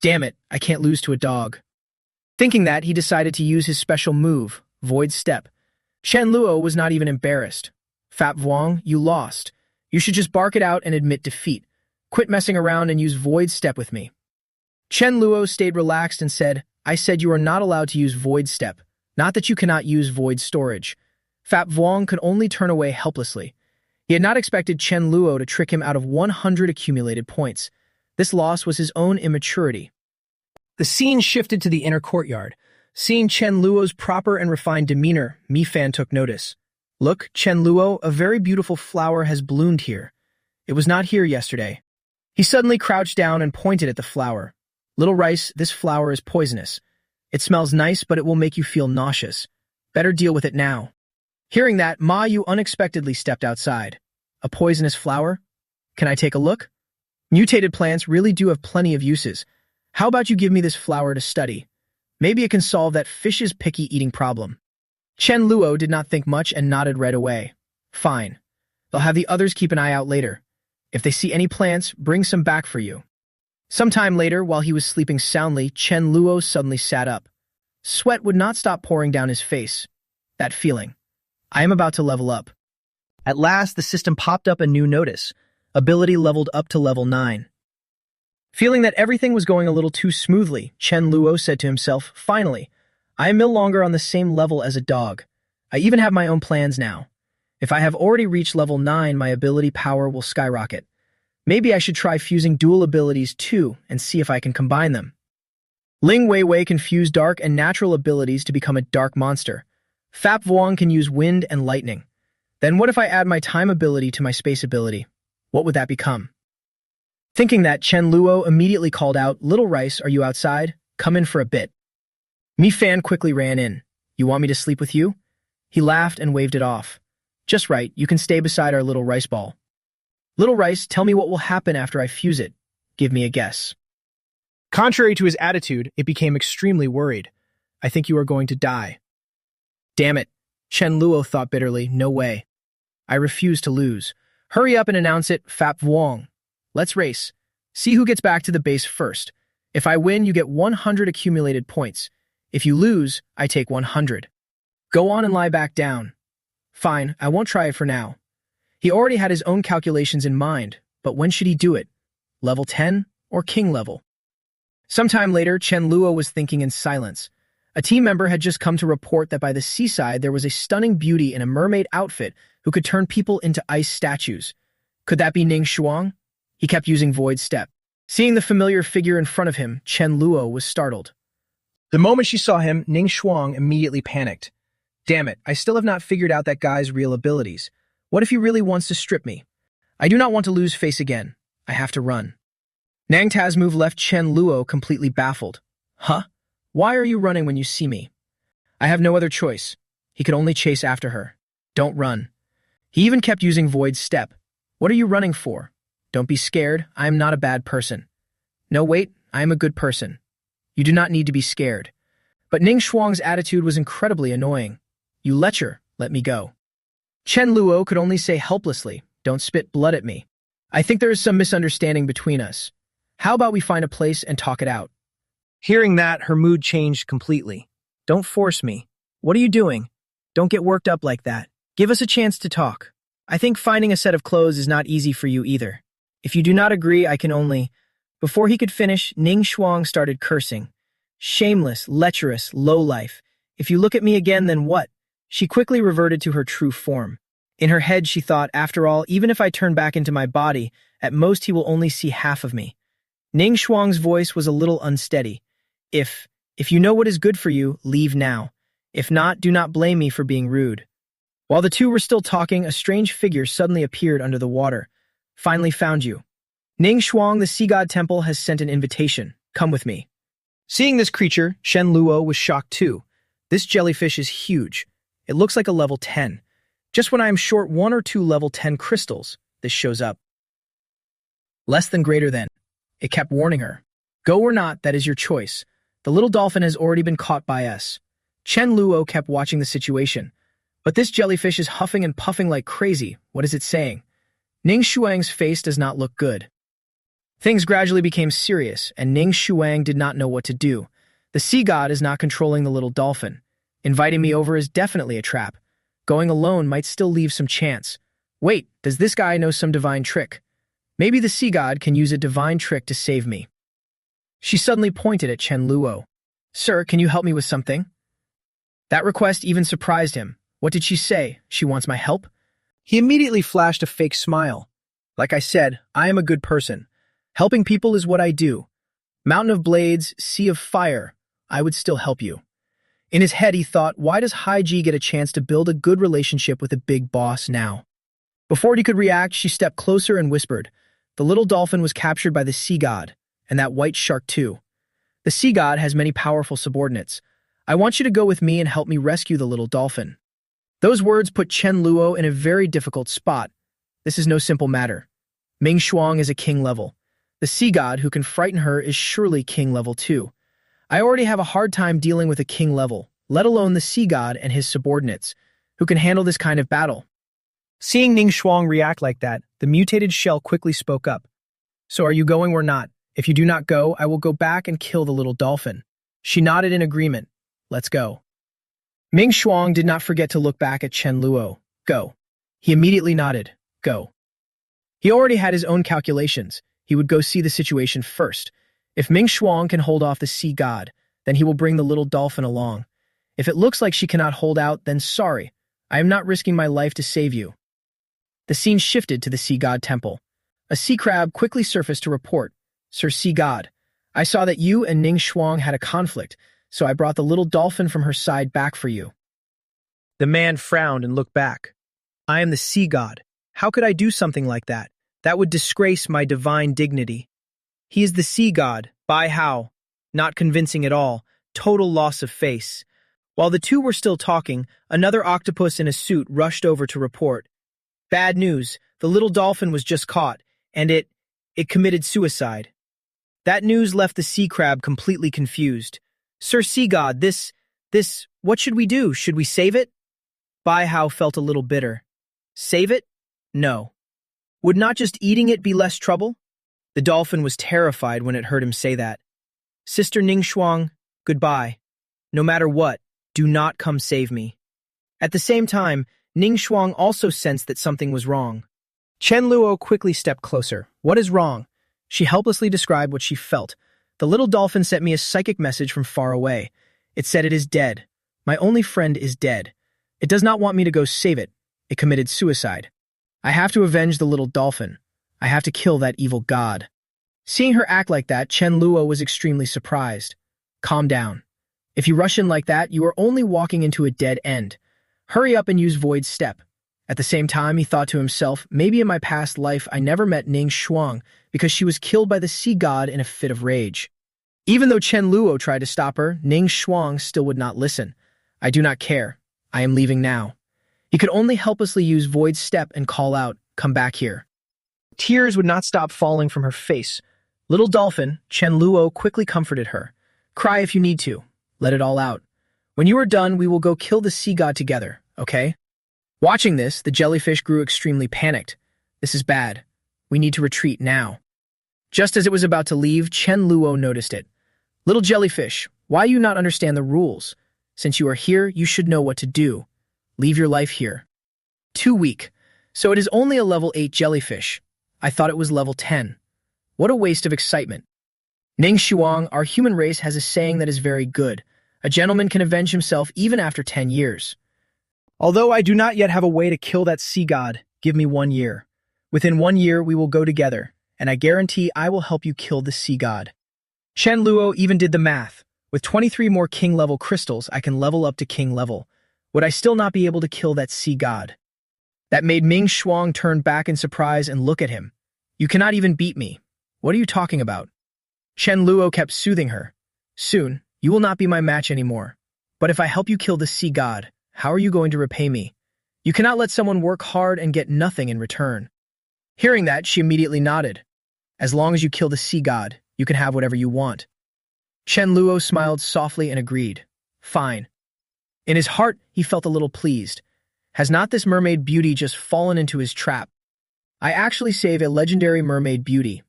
Damn it, I can't lose to a dog. Thinking that, he decided to use his special move, Void Step. Chen Luo was not even embarrassed. Fat Vuong, you lost. You should just bark it out and admit defeat. Quit messing around and use Void Step with me. Chen Luo stayed relaxed and said, I said you are not allowed to use Void Step, not that you cannot use Void Storage. Fat Vuong could only turn away helplessly. He had not expected Chen Luo to trick him out of 100 accumulated points. This loss was his own immaturity. The scene shifted to the inner courtyard. Seeing Chen Luo's proper and refined demeanor, Mi Fan took notice. Look, Chen Luo, a very beautiful flower has bloomed here. It was not here yesterday. He suddenly crouched down and pointed at the flower. Little Rice, this flower is poisonous. It smells nice, but it will make you feel nauseous. Better deal with it now. Hearing that, Ma Yu unexpectedly stepped outside. A poisonous flower? Can I take a look? Mutated plants really do have plenty of uses. How about you give me this flower to study? Maybe it can solve that fish's picky eating problem. Chen Luo did not think much and nodded right away. Fine. They'll have the others keep an eye out later. If they see any plants, bring some back for you. Sometime later, while he was sleeping soundly, Chen Luo suddenly sat up. Sweat would not stop pouring down his face. That feeling. I am about to level up. At last, the system popped up a new notice. Ability leveled up to level 9. Feeling that everything was going a little too smoothly, Chen Luo said to himself, finally, I am no longer on the same level as a dog. I even have my own plans now. If I have already reached level 9, my ability power will skyrocket. Maybe I should try fusing dual abilities too and see if I can combine them. Ling Weiwei can fuse dark and natural abilities to become a dark monster. Fat Vuong can use wind and lightning. Then what if I add my time ability to my space ability? What would that become? Thinking that, Chen Luo immediately called out, Little Rice, are you outside? Come in for a bit. Mi Fan quickly ran in. You want me to sleep with you? He laughed and waved it off. Just right, you can stay beside our little rice ball. Little Rice, tell me what will happen after I fuse it. Give me a guess. Contrary to his attitude, it became extremely worried. I think you are going to die. Damn it. Chen Luo thought bitterly, no way. I refuse to lose. Hurry up and announce it, Fat Vuong. Let's race. See who gets back to the base first. If I win, you get 100 accumulated points. If you lose, I take 100. Go on and lie back down. Fine, I won't try it for now. He already had his own calculations in mind, but when should he do it? Level 10 or king level? Sometime later, Chen Luo was thinking in silence. A team member had just come to report that by the seaside there was a stunning beauty in a mermaid outfit who could turn people into ice statues. Could that be Ning Shuang? He kept using Void Step. Seeing the familiar figure in front of him, Chen Luo was startled. The moment she saw him, Ning Shuang immediately panicked. Damn it, I still have not figured out that guy's real abilities. What if he really wants to strip me? I do not want to lose face again. I have to run. Nang Ta's move left Chen Luo completely baffled. Huh? Why are you running when you see me? I have no other choice. He could only chase after her. Don't run. He even kept using Void Step. What are you running for? Don't be scared. I am not a bad person. No, wait. I am a good person. You do not need to be scared. But Ning Shuang's attitude was incredibly annoying. You lecher, let me go. Chen Luo could only say helplessly, don't spit blood at me. I think there is some misunderstanding between us. How about we find a place and talk it out? Hearing that, her mood changed completely. Don't force me. What are you doing? Don't get worked up like that. Give us a chance to talk. I think finding a set of clothes is not easy for you either. If you do not agree, I can only... Before he could finish, Ning Shuang started cursing. Shameless, lecherous, lowlife. If you look at me again, then what? She quickly reverted to her true form. In her head, she thought, after all, even if I turn back into my body, at most he will only see half of me. Ning Shuang's voice was a little unsteady. If you know what is good for you, leave now. If not, do not blame me for being rude. While the two were still talking, a strange figure suddenly appeared under the water. Finally found you. Ning Shuang, the sea god temple, has sent an invitation. Come with me. Seeing this creature, Shen Luo was shocked too. This jellyfish is huge. It looks like a level 10. Just when I am short 1 or 2 level 10 crystals, this shows up. Less than greater than. It kept warning her. Go or not, that is your choice. The little dolphin has already been caught by us. Chen Luo kept watching the situation. But this jellyfish is huffing and puffing like crazy. What is it saying? Ning Shuang's face does not look good. Things gradually became serious, and Ning Shuang did not know what to do. The sea god is not controlling the little dolphin. Inviting me over is definitely a trap. Going alone might still leave some chance. Wait, does this guy know some divine trick? Maybe the sea god can use a divine trick to save me. She suddenly pointed at Chen Luo. Sir, can you help me with something? That request even surprised him. What did she say? She wants my help? He immediately flashed a fake smile. Like I said, I am a good person. Helping people is what I do. Mountain of blades, sea of fire, I would still help you. In his head, he thought, why does Haiji get a chance to build a good relationship with a big boss now? Before he could react, she stepped closer and whispered, the little dolphin was captured by the sea god, and that white shark too. The sea god has many powerful subordinates. I want you to go with me and help me rescue the little dolphin. Those words put Chen Luo in a very difficult spot. This is no simple matter. Ming Shuang is a king level. The sea god who can frighten her is surely king level too. I already have a hard time dealing with a king level, let alone the sea god and his subordinates, who can handle this kind of battle. Seeing Ning Shuang react like that, the mutated shell quickly spoke up. So are you going or not? If you do not go, I will go back and kill the little dolphin. She nodded in agreement. Let's go. Ming Shuang did not forget to look back at Chen Luo. Go. He immediately nodded. Go. He already had his own calculations. He would go see the situation first. If Ming Shuang can hold off the sea god, then he will bring the little dolphin along. If it looks like she cannot hold out, then sorry. I am not risking my life to save you. The scene shifted to the sea god temple. A sea crab quickly surfaced to report, Sir Sea God, I saw that you and Ning Shuang had a conflict, so I brought the little dolphin from her side back for you. The man frowned and looked back. I am the sea god. How could I do something like that? That would disgrace my divine dignity. He is the sea god. By how? Not convincing at all. Total loss of face. While the two were still talking, another octopus in a suit rushed over to report. Bad news. The little dolphin was just caught, and it committed suicide. That news left the sea crab completely confused. Sir Sea God, what should we do? Should we save it? Bai Hao felt a little bitter. Save it? No. Would not just eating it be less trouble? The dolphin was terrified when it heard him say that. Sister Ning Shuang, goodbye. No matter what, do not come save me. At the same time, Ning Shuang also sensed that something was wrong. Chen Luo quickly stepped closer. What is wrong? She helplessly described what she felt. The little dolphin sent me a psychic message from far away. It said it is dead. My only friend is dead. It does not want me to go save it. It committed suicide. I have to avenge the little dolphin. I have to kill that evil god. Seeing her act like that, Chen Luo was extremely surprised. Calm down. If you rush in like that, you are only walking into a dead end. Hurry up and use Void's step. At the same time, he thought to himself, maybe in my past life I never met Ning Shuang because she was killed by the sea god in a fit of rage. Even though Chen Luo tried to stop her, Ning Shuang still would not listen. I do not care. I am leaving now. He could only helplessly use Void's step and call out, come back here. Tears would not stop falling from her face. Little dolphin, Chen Luo quickly comforted her. Cry if you need to. Let it all out. When you are done, we will go kill the sea god together, okay? Watching this, the jellyfish grew extremely panicked. This is bad. We need to retreat now. Just as it was about to leave, Chen Luo noticed it. Little jellyfish, why do you not understand the rules? Since you are here, you should know what to do. Leave your life here. Too weak. So it is only a level 8 jellyfish. I thought it was level 10. What a waste of excitement. Ning Shuang, our human race has a saying that is very good. A gentleman can avenge himself even after 10 years. Although I do not yet have a way to kill that sea god, give me 1 year. Within 1 year, we will go together, and I guarantee I will help you kill the sea god. Chen Luo even did the math. With 23 more king-level crystals, I can level up to king level. Would I still not be able to kill that sea god? That made Ming Shuang turn back in surprise and look at him. You cannot even beat me. What are you talking about? Chen Luo kept soothing her. Soon, you will not be my match anymore. But if I help you kill the sea god, how are you going to repay me? You cannot let someone work hard and get nothing in return. Hearing that, she immediately nodded. As long as you kill the sea god, you can have whatever you want. Chen Luo smiled softly and agreed. Fine. In his heart, he felt a little pleased. Has not this mermaid beauty just fallen into his trap? I actually save a legendary mermaid beauty.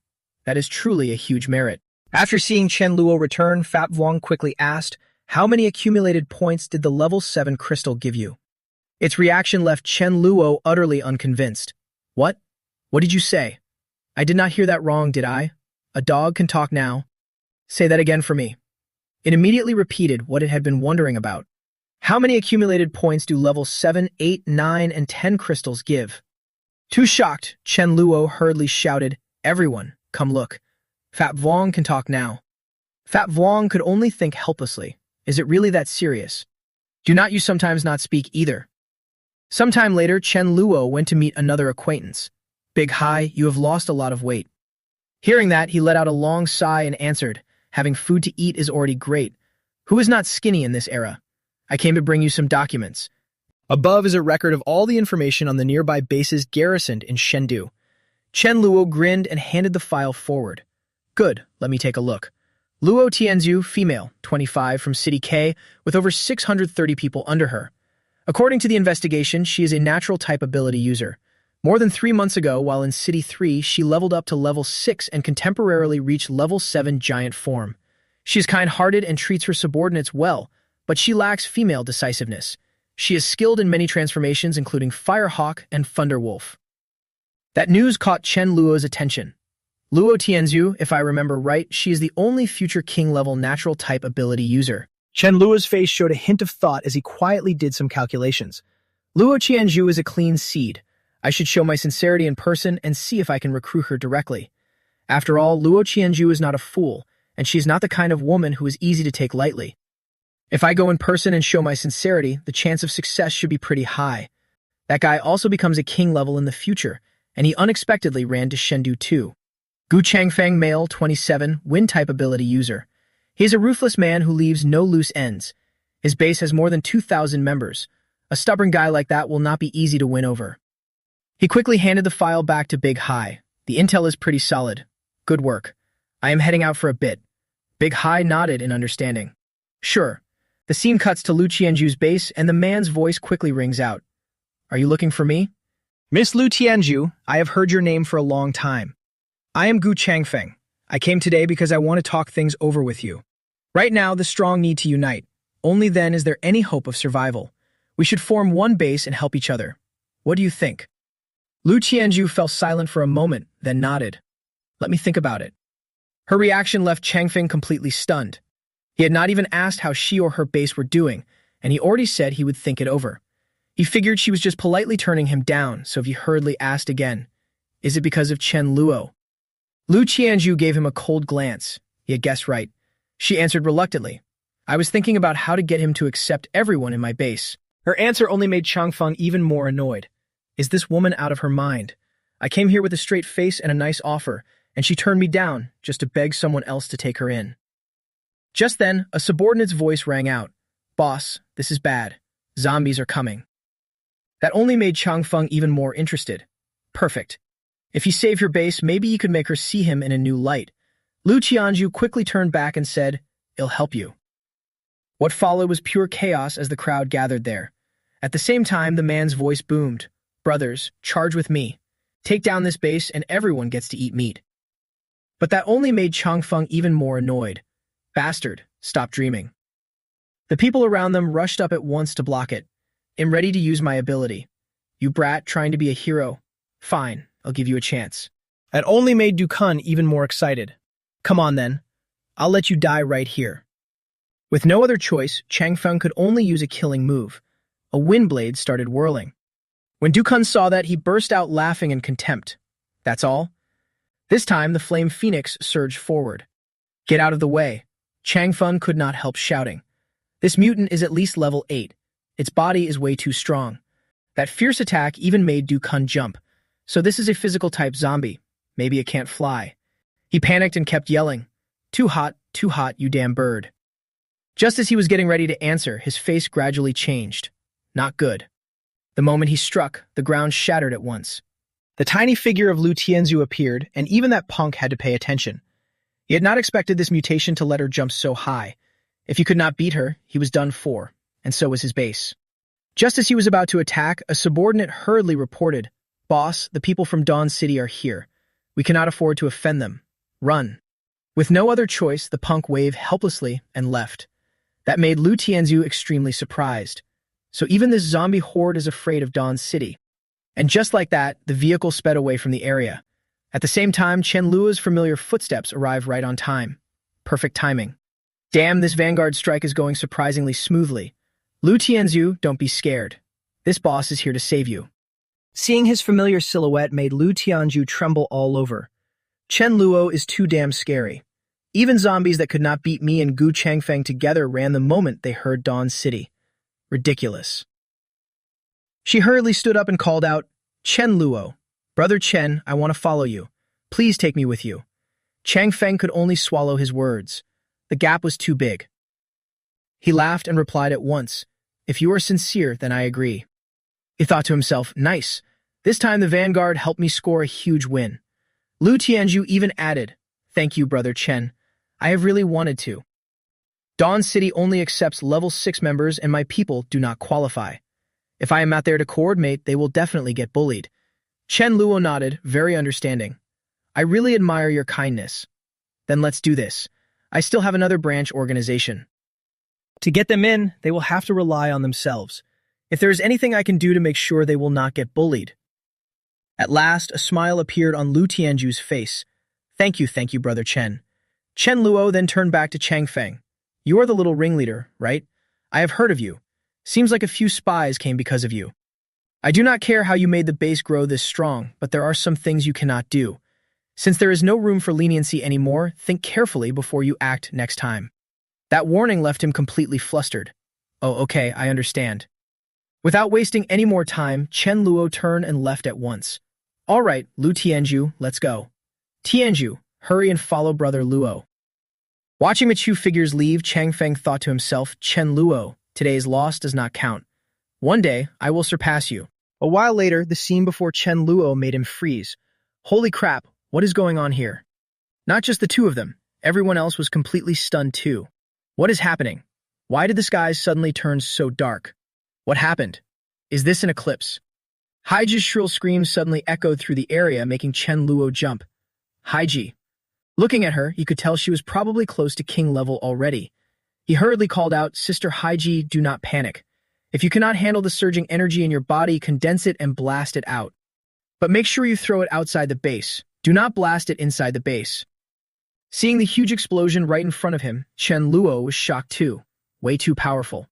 That is truly a huge merit. After seeing Chen Luo return, Fat Vuong quickly asked, how many accumulated points did the level 7 crystal give you? Its reaction left Chen Luo utterly unconvinced. What? What did you say? I did not hear that wrong, did I? A dog can talk now. Say that again for me. It immediately repeated what it had been wondering about. How many accumulated points do level 7, 8, 9, and 10 crystals give? Too shocked, Chen Luo hurriedly shouted, Everyone, come look. Fat Vuong can talk now. Fat Vuong could only think helplessly. Is it really that serious? Do not you sometimes not speak either? Sometime later, Chen Luo went to meet another acquaintance. Big Hai, you have lost a lot of weight. Hearing that, he let out a long sigh and answered, having food to eat is already great. Who is not skinny in this era? I came to bring you some documents. Above is a record of all the information on the nearby bases garrisoned in Chengdu. Chen Luo grinned and handed the file forward. Good, let me take a look. Luo Tianzhu, female, 25, from City K, with over 630 people under her. According to the investigation, she is a natural type ability user. More than 3 months ago, while in City 3, she leveled up to level 6 and contemporarily reached level 7 giant form. She is kind-hearted and treats her subordinates well, but she lacks female decisiveness. She is skilled in many transformations, including Firehawk and Thunderwolf. That news caught Chen Luo's attention. Luo Tianzhu, if I remember right, she is the only future king-level natural type ability user. Chen Luo's face showed a hint of thought as he quietly did some calculations. Luo Tianzhu is a clean seed. I should show my sincerity in person and see if I can recruit her directly. After all, Luo Tianzhu is not a fool, and she is not the kind of woman who is easy to take lightly. If I go in person and show my sincerity, the chance of success should be pretty high. That guy also becomes a king level in the future, and he unexpectedly ran to Chengdu too. Gu Changfeng, male, 27, wind-type ability user. He is a ruthless man who leaves no loose ends. His base has more than 2,000 members. A stubborn guy like that will not be easy to win over. He quickly handed the file back to Big Hai. The intel is pretty solid. Good work. I am heading out for a bit. Big Hai nodded in understanding. Sure. The scene cuts to Lu Qianzhu's base, and the man's voice quickly rings out. Are you looking for me? Miss Lu Tianzhu, I have heard your name for a long time. I am Gu Changfeng. I came today because I want to talk things over with you. Right now, the strong need to unite. Only then is there any hope of survival. We should form one base and help each other. What do you think? Lu Qianzhu fell silent for a moment, then nodded. Let me think about it. Her reaction left Changfeng completely stunned. He had not even asked how she or her base were doing, and he already said he would think it over. He figured she was just politely turning him down, so he hurriedly asked again, is it because of Chen Luo? Lu Qianzhu gave him a cold glance. He had guessed right. She answered reluctantly. I was thinking about how to get him to accept everyone in my base. Her answer only made Changfeng even more annoyed. Is this woman out of her mind? I came here with a straight face and a nice offer, and she turned me down just to beg someone else to take her in. Just then, a subordinate's voice rang out. Boss, this is bad. Zombies are coming. That only made Changfeng even more interested. Perfect. If he saved her base, maybe he could make her see him in a new light. Lu Qianzhu quickly turned back and said, I'll help you. What followed was pure chaos as the crowd gathered there. At the same time, the man's voice boomed. Brothers, charge with me. Take down this base and everyone gets to eat meat. But that only made Changfeng even more annoyed. Bastard, stop dreaming. The people around them rushed up at once to block it. am ready to use my ability. You brat trying to be a hero. Fine, I'll give you a chance. That only made Dukun even more excited. Come on then. I'll let you die right here. With no other choice, Changfeng could only use a killing move. A wind blade started whirling. When Dukun saw that, he burst out laughing in contempt. That's all? This time, the flame phoenix surged forward. Get out of the way. Changfeng could not help shouting. This mutant is at least level 8. Its body is way too strong. That fierce attack even made Dukun jump. So this is a physical type zombie. Maybe it can't fly. He panicked and kept yelling, too hot, you damn bird. Just as he was getting ready to answer, his face gradually changed. Not good. The moment he struck, the ground shattered at once. The tiny figure of Lu Tianzu appeared, and even that punk had to pay attention. He had not expected this mutation to let her jump so high. If he could not beat her, he was done for, and so was his base. Just as he was about to attack, a subordinate hurriedly reported, "Boss, the people from Dawn City are here. We cannot afford to offend them. Run." With no other choice, the punk waved helplessly and left. That made Lu Tianzu extremely surprised. So even this zombie horde is afraid of Dawn City. And just like that, the vehicle sped away from the area. At the same time, Chen Luo's familiar footsteps arrived right on time. Perfect timing. Damn, this vanguard strike is going surprisingly smoothly. Lu Tianzu, don't be scared. This boss is here to save you. Seeing his familiar silhouette made Lu Tianzu tremble all over. Chen Luo is too damn scary. Even zombies that could not beat me and Gu Changfeng together ran the moment they heard Dawn City. Ridiculous. She hurriedly stood up and called out, "Chen Luo, Brother Chen, I want to follow you. Please take me with you." Changfeng could only swallow his words. The gap was too big. He laughed and replied at once, "If you are sincere, then I agree." He thought to himself, nice. This time the vanguard helped me score a huge win. Lu Tianzu even added, "Thank you, Brother Chen. I have really wanted to. Dawn City only accepts level 6 members and my people do not qualify. If I am not there to coordinate, they will definitely get bullied." Chen Luo nodded, very understanding. "I really admire your kindness. Then let's do this. I still have another branch organization. To get them in, they will have to rely on themselves. If there is anything I can do to make sure they will not get bullied." At last, a smile appeared on Lu Tianju's face. Thank you, Brother Chen." Chen Luo then turned back to Changfeng. "You are the little ringleader, right? I have heard of you. Seems like a few spies came because of you. I do not care how you made the base grow this strong, but there are some things you cannot do. Since there is no room for leniency anymore, think carefully before you act next time." That warning left him completely flustered. "Oh, okay, I understand." Without wasting any more time, Chen Luo turned and left at once. "All right, Lu Tianju, let's go. Tianju, hurry and follow Brother Luo." Watching the two figures leave, Changfeng thought to himself, "Chen Luo, today's loss does not count. One day, I will surpass you." A while later, the scene before Chen Luo made him freeze. Holy crap, what is going on here? Not just the two of them, everyone else was completely stunned too. What is happening? Why did the skies suddenly turn so dark? What happened? Is this an eclipse? Haiji's shrill scream suddenly echoed through the area, making Chen Luo jump. Haiji. Looking at her, he could tell she was probably close to king level already. He hurriedly called out, "Sister Haiji, do not panic. If you cannot handle the surging energy in your body, condense it and blast it out. But make sure you throw it outside the base. Do not blast it inside the base." Seeing the huge explosion right in front of him, Chen Luo was shocked too. Way too powerful.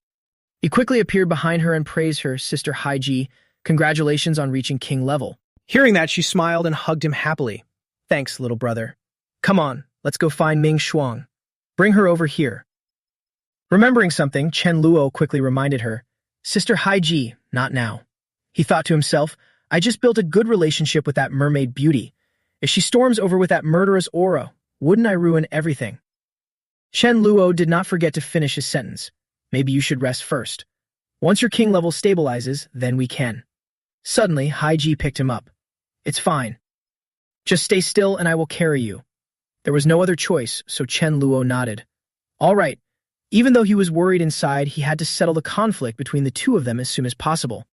He quickly appeared behind her and praised her, "Sister Haiji, congratulations on reaching king level." Hearing that, she smiled and hugged him happily. "Thanks, little brother. Come on, let's go find Ming Shuang. Bring her over here." Remembering something, Chen Luo quickly reminded her, "Sister Haiji, not now." He thought to himself, I just built a good relationship with that mermaid beauty. If she storms over with that murderous aura, wouldn't I ruin everything? Chen Luo did not forget to finish his sentence. Maybe you should rest first. Once your king level stabilizes, then we can. Suddenly, Haiji picked him up. It's fine. Just stay still and I will carry you. There was no other choice, so Chen Luo nodded. All right. Even though he was worried inside, he had to settle the conflict between the two of them as soon as possible.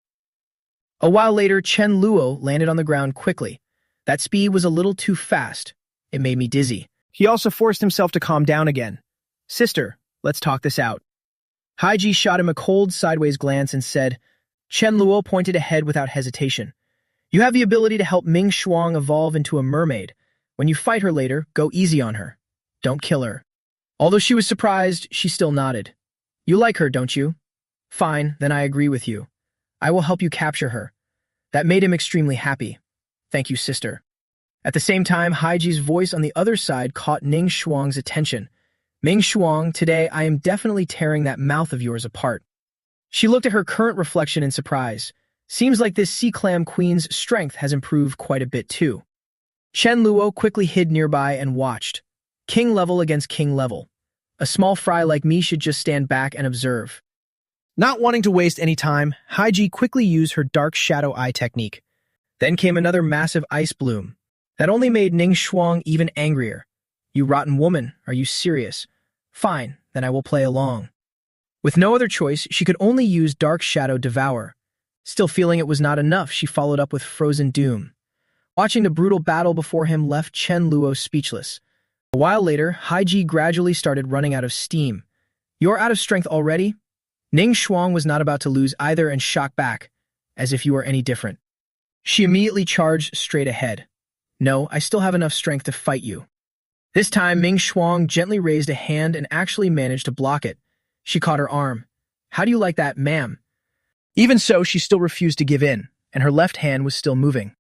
A while later, Chen Luo landed on the ground quickly. That speed was a little too fast. It made me dizzy. He also forced himself to calm down again. Sister, let's talk this out. Haiji shot him a cold, sideways glance and said, Chen Luo pointed ahead without hesitation. You have the ability to help Ming Shuang evolve into a mermaid. When you fight her later, go easy on her. Don't kill her. Although she was surprised, she still nodded. You like her, don't you? Fine, then I agree with you. I will help you capture her. That made him extremely happy. Thank you, sister. At the same time, Haiji's voice on the other side caught Ning Shuang's attention. Ming Shuang, today I am definitely tearing that mouth of yours apart. She looked at her current reflection in surprise. Seems like this sea clam queen's strength has improved quite a bit too. Chen Luo quickly hid nearby and watched. King level against king level. A small fry like me should just stand back and observe. Not wanting to waste any time, Haiji quickly used her dark shadow eye technique. Then came another massive ice bloom. That only made Ning Shuang even angrier. You rotten woman, are you serious? Fine, then I will play along. With no other choice, she could only use Dark Shadow Devour. Still feeling it was not enough, she followed up with Frozen Doom. Watching the brutal battle before him left Chen Luo speechless. A while later, Haiji gradually started running out of steam. You're out of strength already? Ning Shuang was not about to lose either and shot back, as if you were any different. She immediately charged straight ahead. No, I still have enough strength to fight you. This time, Ming Shuang gently raised a hand and actually managed to block it. She caught her arm. How do you like that, ma'am? Even so, she still refused to give in, and her left hand was still moving.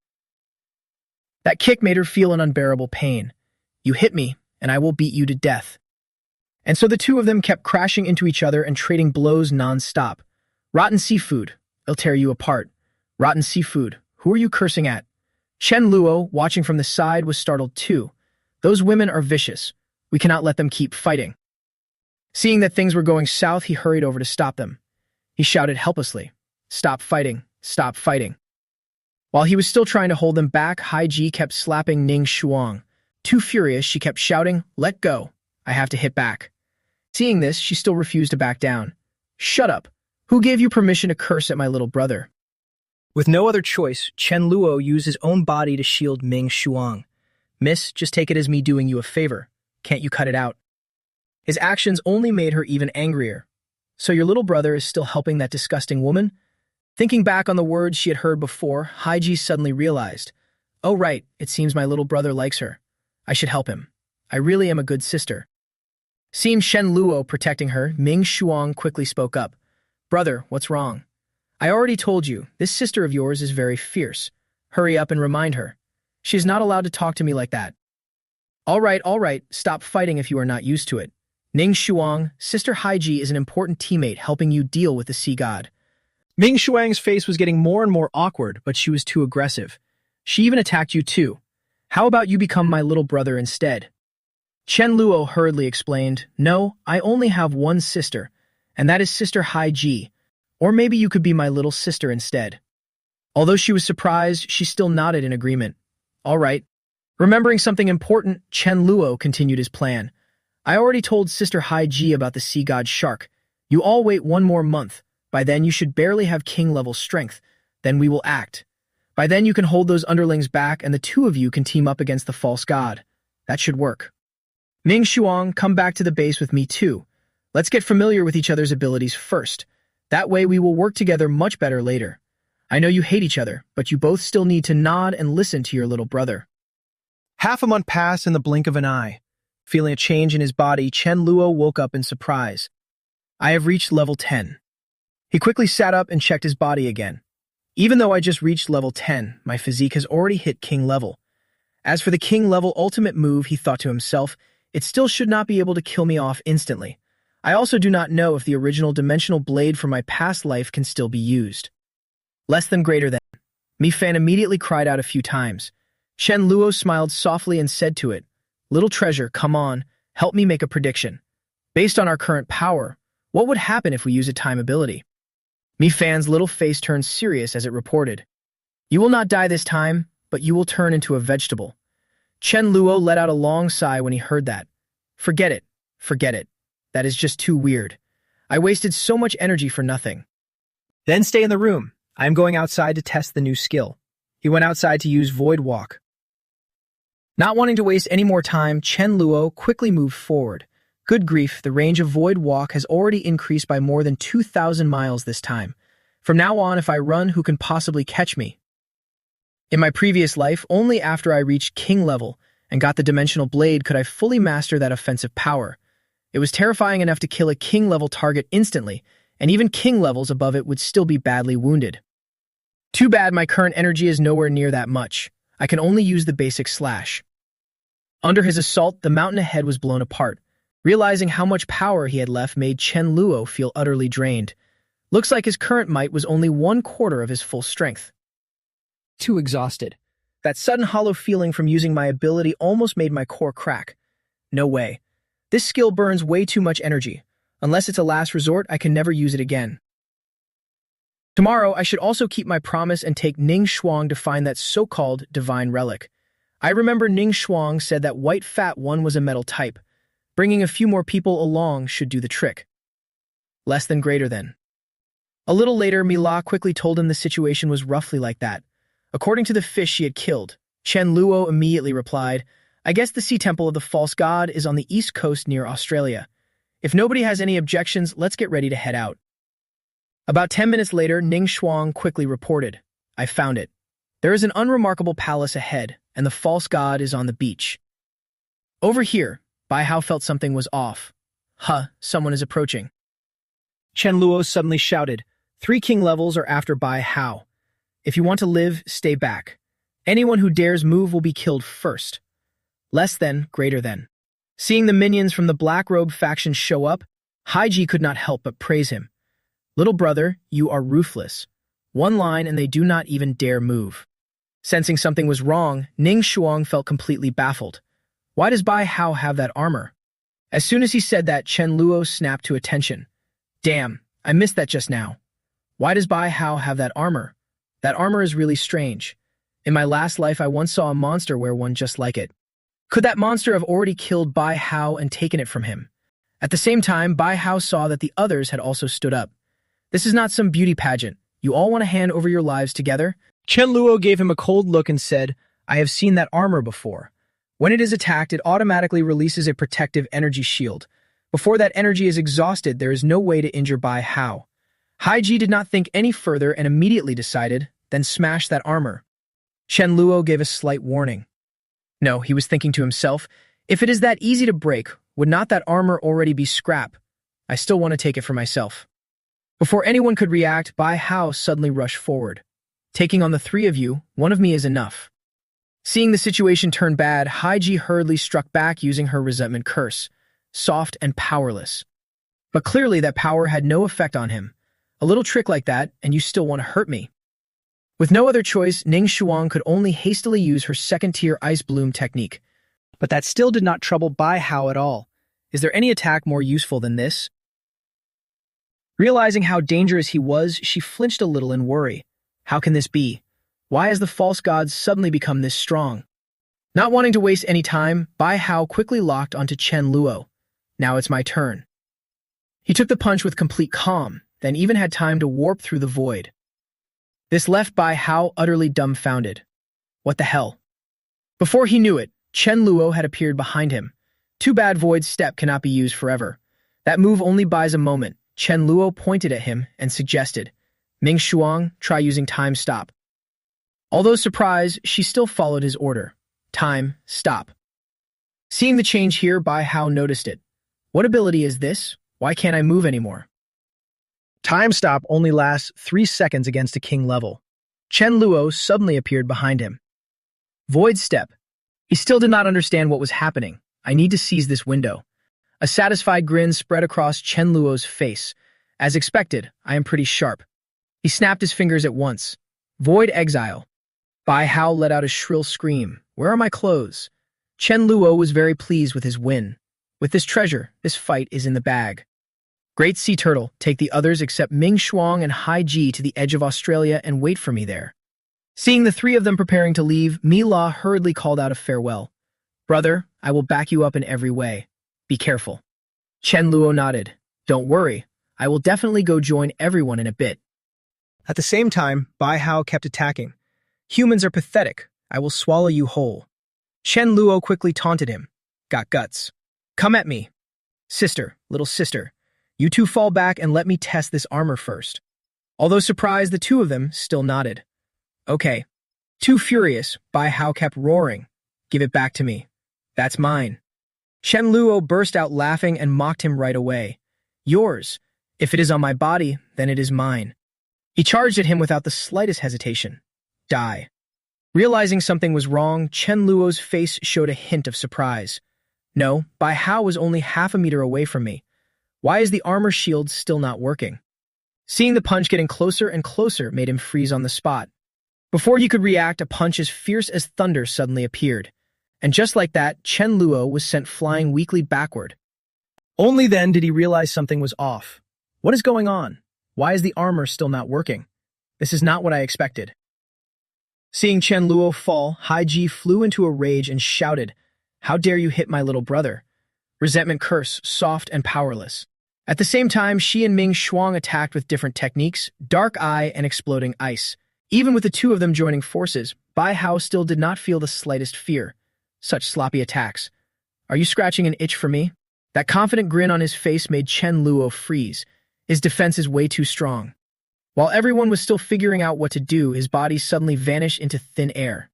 That kick made her feel an unbearable pain. You hit me, and I will beat you to death. And so the two of them kept crashing into each other and trading blows non-stop. Rotten seafood. It'll tear you apart. Rotten seafood. Who are you cursing at? Chen Luo, watching from the side, was startled too. Those women are vicious. We cannot let them keep fighting. Seeing that things were going south, he hurried over to stop them. He shouted helplessly, Stop fighting, stop fighting. While he was still trying to hold them back, Haiji kept slapping Ning Shuang. Too furious, she kept shouting, Let go. I have to hit back. Seeing this, she still refused to back down. Shut up. Who gave you permission to curse at my little brother? With no other choice, Chen Luo used his own body to shield Ming Shuang. Miss, just take it as me doing you a favor. Can't you cut it out? His actions only made her even angrier. So your little brother is still helping that disgusting woman? Thinking back on the words she had heard before, Haiji suddenly realized, Oh right, it seems my little brother likes her. I should help him. I really am a good sister. Seeing Chen Luo protecting her, Ming Shuang quickly spoke up. Brother, what's wrong? I already told you, this sister of yours is very fierce. Hurry up and remind her. She is not allowed to talk to me like that. All right, stop fighting if you are not used to it. Ning Shuang, Sister Haiji is an important teammate helping you deal with the sea god. Ming Shuang's face was getting more and more awkward, but she was too aggressive. She even attacked you too. How about you become my little brother instead? Chen Luo hurriedly explained, No, I only have one sister, and that is Sister Haiji. Or maybe you could be my little sister instead. Although she was surprised, she still nodded in agreement. All right. Remembering something important, Chen Luo continued his plan. I already told Sister Haiji about the sea god shark. You all wait 1 more month. By then you should barely have king-level strength. Then we will act. By then you can hold those underlings back and the two of you can team up against the false god. That should work. Ming Shuang, come back to the base with me too. Let's get familiar with each other's abilities first. That way we will work together much better later. I know you hate each other, but you both still need to nod and listen to your little brother. Half a month passed in the blink of an eye. Feeling a change in his body, Chen Luo woke up in surprise. I have reached level 10. He quickly sat up and checked his body again. Even though I just reached level 10, my physique has already hit king level. As for the king level ultimate move, he thought to himself, it still should not be able to kill me off instantly. I also do not know if the original dimensional blade from my past life can still be used. Less than greater than. Mi Fan immediately cried out a few times. Chen Luo smiled softly and said to it, Little treasure, come on, help me make a prediction. Based on our current power, what would happen if we use a time ability? Mi Fan's little face turned serious as it reported. You will not die this time, but you will turn into a vegetable. Chen Luo let out a long sigh when he heard that. Forget it. That is just too weird. I wasted so much energy for nothing. Then stay in the room. I am going outside to test the new skill. He went outside to use Void Walk. Not wanting to waste any more time, Chen Luo quickly moved forward. Good grief, the range of Void Walk has already increased by more than 2,000 miles this time. From now on, if I run, who can possibly catch me? In my previous life, only after I reached king level and got the dimensional blade could I fully master that offensive power. It was terrifying enough to kill a king-level target instantly, and even king levels above it would still be badly wounded. Too bad my current energy is nowhere near that much. I can only use the basic slash. Under his assault, the mountain ahead was blown apart. Realizing how much power he had left made Chen Luo feel utterly drained. Looks like his current might was only 1/4 of his full strength. Too exhausted. That sudden hollow feeling from using my ability almost made my core crack. No way. This skill burns way too much energy. Unless it's a last resort, I can never use it again. Tomorrow, I should also keep my promise and take Ning Shuang to find that so-called divine relic. I remember Ning Shuang said that white fat one was a metal type. Bringing a few more people along should do the trick. Less than greater than. A little later, Mila quickly told him the situation was roughly like that. According to the fish she had killed, Chen Luo immediately replied, I guess the sea temple of the false god is on the east coast near Australia. If nobody has any objections, let's get ready to head out. About 10 minutes later, Ning Shuang quickly reported, I found it. There is an unremarkable palace ahead, and the false god is on the beach. Over here, Bai Hao felt something was off. Someone is approaching. Chen Luo suddenly shouted, 3 king levels are after Bai Hao. If you want to live, stay back. Anyone who dares move will be killed first. Less than, greater than. Seeing the minions from the Black Robe faction show up, Haiji could not help but praise him. Little brother, you are ruthless. One line and they do not even dare move. Sensing something was wrong, Ning Shuang felt completely baffled. Why does Bai Hao have that armor? As soon as he said that, Chen Luo snapped to attention. Damn, I missed that just now. Why does Bai Hao have that armor? That armor is really strange. In my last life, I once saw a monster wear one just like it. Could that monster have already killed Bai Hao and taken it from him? At the same time, Bai Hao saw that the others had also stood up. This is not some beauty pageant. You all want to hand over your lives together? Chen Luo gave him a cold look and said, I have seen that armor before. When it is attacked, it automatically releases a protective energy shield. Before that energy is exhausted, there is no way to injure Bai Hao. Haiji did not think any further and immediately decided, then smash that armor. Chen Luo gave a slight warning. No, he was thinking to himself, if it is that easy to break, would not that armor already be scrap? I still want to take it for myself. Before anyone could react, Bai Hao suddenly rushed forward. Taking on the 3 of you, one of me is enough. Seeing the situation turn bad, Haiji hurriedly struck back using her resentment curse, soft and powerless. But clearly that power had no effect on him. A little trick like that, and you still want to hurt me. With no other choice, Ning Shuang could only hastily use her second-tier ice bloom technique. But that still did not trouble Bai Hao at all. Is there any attack more useful than this? Realizing how dangerous he was, she flinched a little in worry. How can this be? Why has the false god suddenly become this strong? Not wanting to waste any time, Bai Hao quickly locked onto Chen Luo. Now it's my turn. He took the punch with complete calm, then even had time to warp through the void. This left Bai Hao utterly dumbfounded. What the hell? Before he knew it, Chen Luo had appeared behind him. Too bad Void's step cannot be used forever. That move only buys a moment. Chen Luo pointed at him and suggested, Ning Shuang, try using time stop. Although surprised, she still followed his order. Time, stop. Seeing the change here, Bai Hao noticed it. What ability is this? Why can't I move anymore? Time stop only lasts 3 seconds against a king level. Chen Luo suddenly appeared behind him. Void step. He still did not understand what was happening. I need to seize this window. A satisfied grin spread across Chen Luo's face. As expected, I am pretty sharp. He snapped his fingers at once. Void exile. Bai Hao let out a shrill scream. Where are my clothes? Chen Luo was very pleased with his win. With this treasure, this fight is in the bag. Great Sea Turtle, take the others except Ming Shuang and Haiji to the edge of Australia and wait for me there. Seeing the 3 of them preparing to leave, Mila hurriedly called out a farewell. Brother, I will back you up in every way. Be careful. Chen Luo nodded. Don't worry, I will definitely go join everyone in a bit. At the same time, Bai Hao kept attacking. Humans are pathetic. I will swallow you whole. Chen Luo quickly taunted him. Got guts. Come at me. Sister, little sister. You two fall back and let me test this armor first. Although surprised, the two of them still nodded. Okay. Too furious, Bai Hao kept roaring. Give it back to me. That's mine. Chen Luo burst out laughing and mocked him right away. Yours. If it is on my body, then it is mine. He charged at him without the slightest hesitation. Die. Realizing something was wrong, Chen Luo's face showed a hint of surprise. No, Bai Hao was only half a meter away from me. Why is the armor shield still not working? Seeing the punch getting closer and closer made him freeze on the spot. Before he could react, a punch as fierce as thunder suddenly appeared. And just like that, Chen Luo was sent flying weakly backward. Only then did he realize something was off. What is going on? Why is the armor still not working? This is not what I expected. Seeing Chen Luo fall, Haiji flew into a rage and shouted, "How dare you hit my little brother?" Resentment curse, soft and powerless. At the same time, she and Ming Shuang attacked with different techniques, dark eye and exploding ice. Even with the two of them joining forces, Bai Hao still did not feel the slightest fear. Such sloppy attacks. Are you scratching an itch for me? That confident grin on his face made Chen Luo freeze. His defense is way too strong. While everyone was still figuring out what to do, his body suddenly vanished into thin air.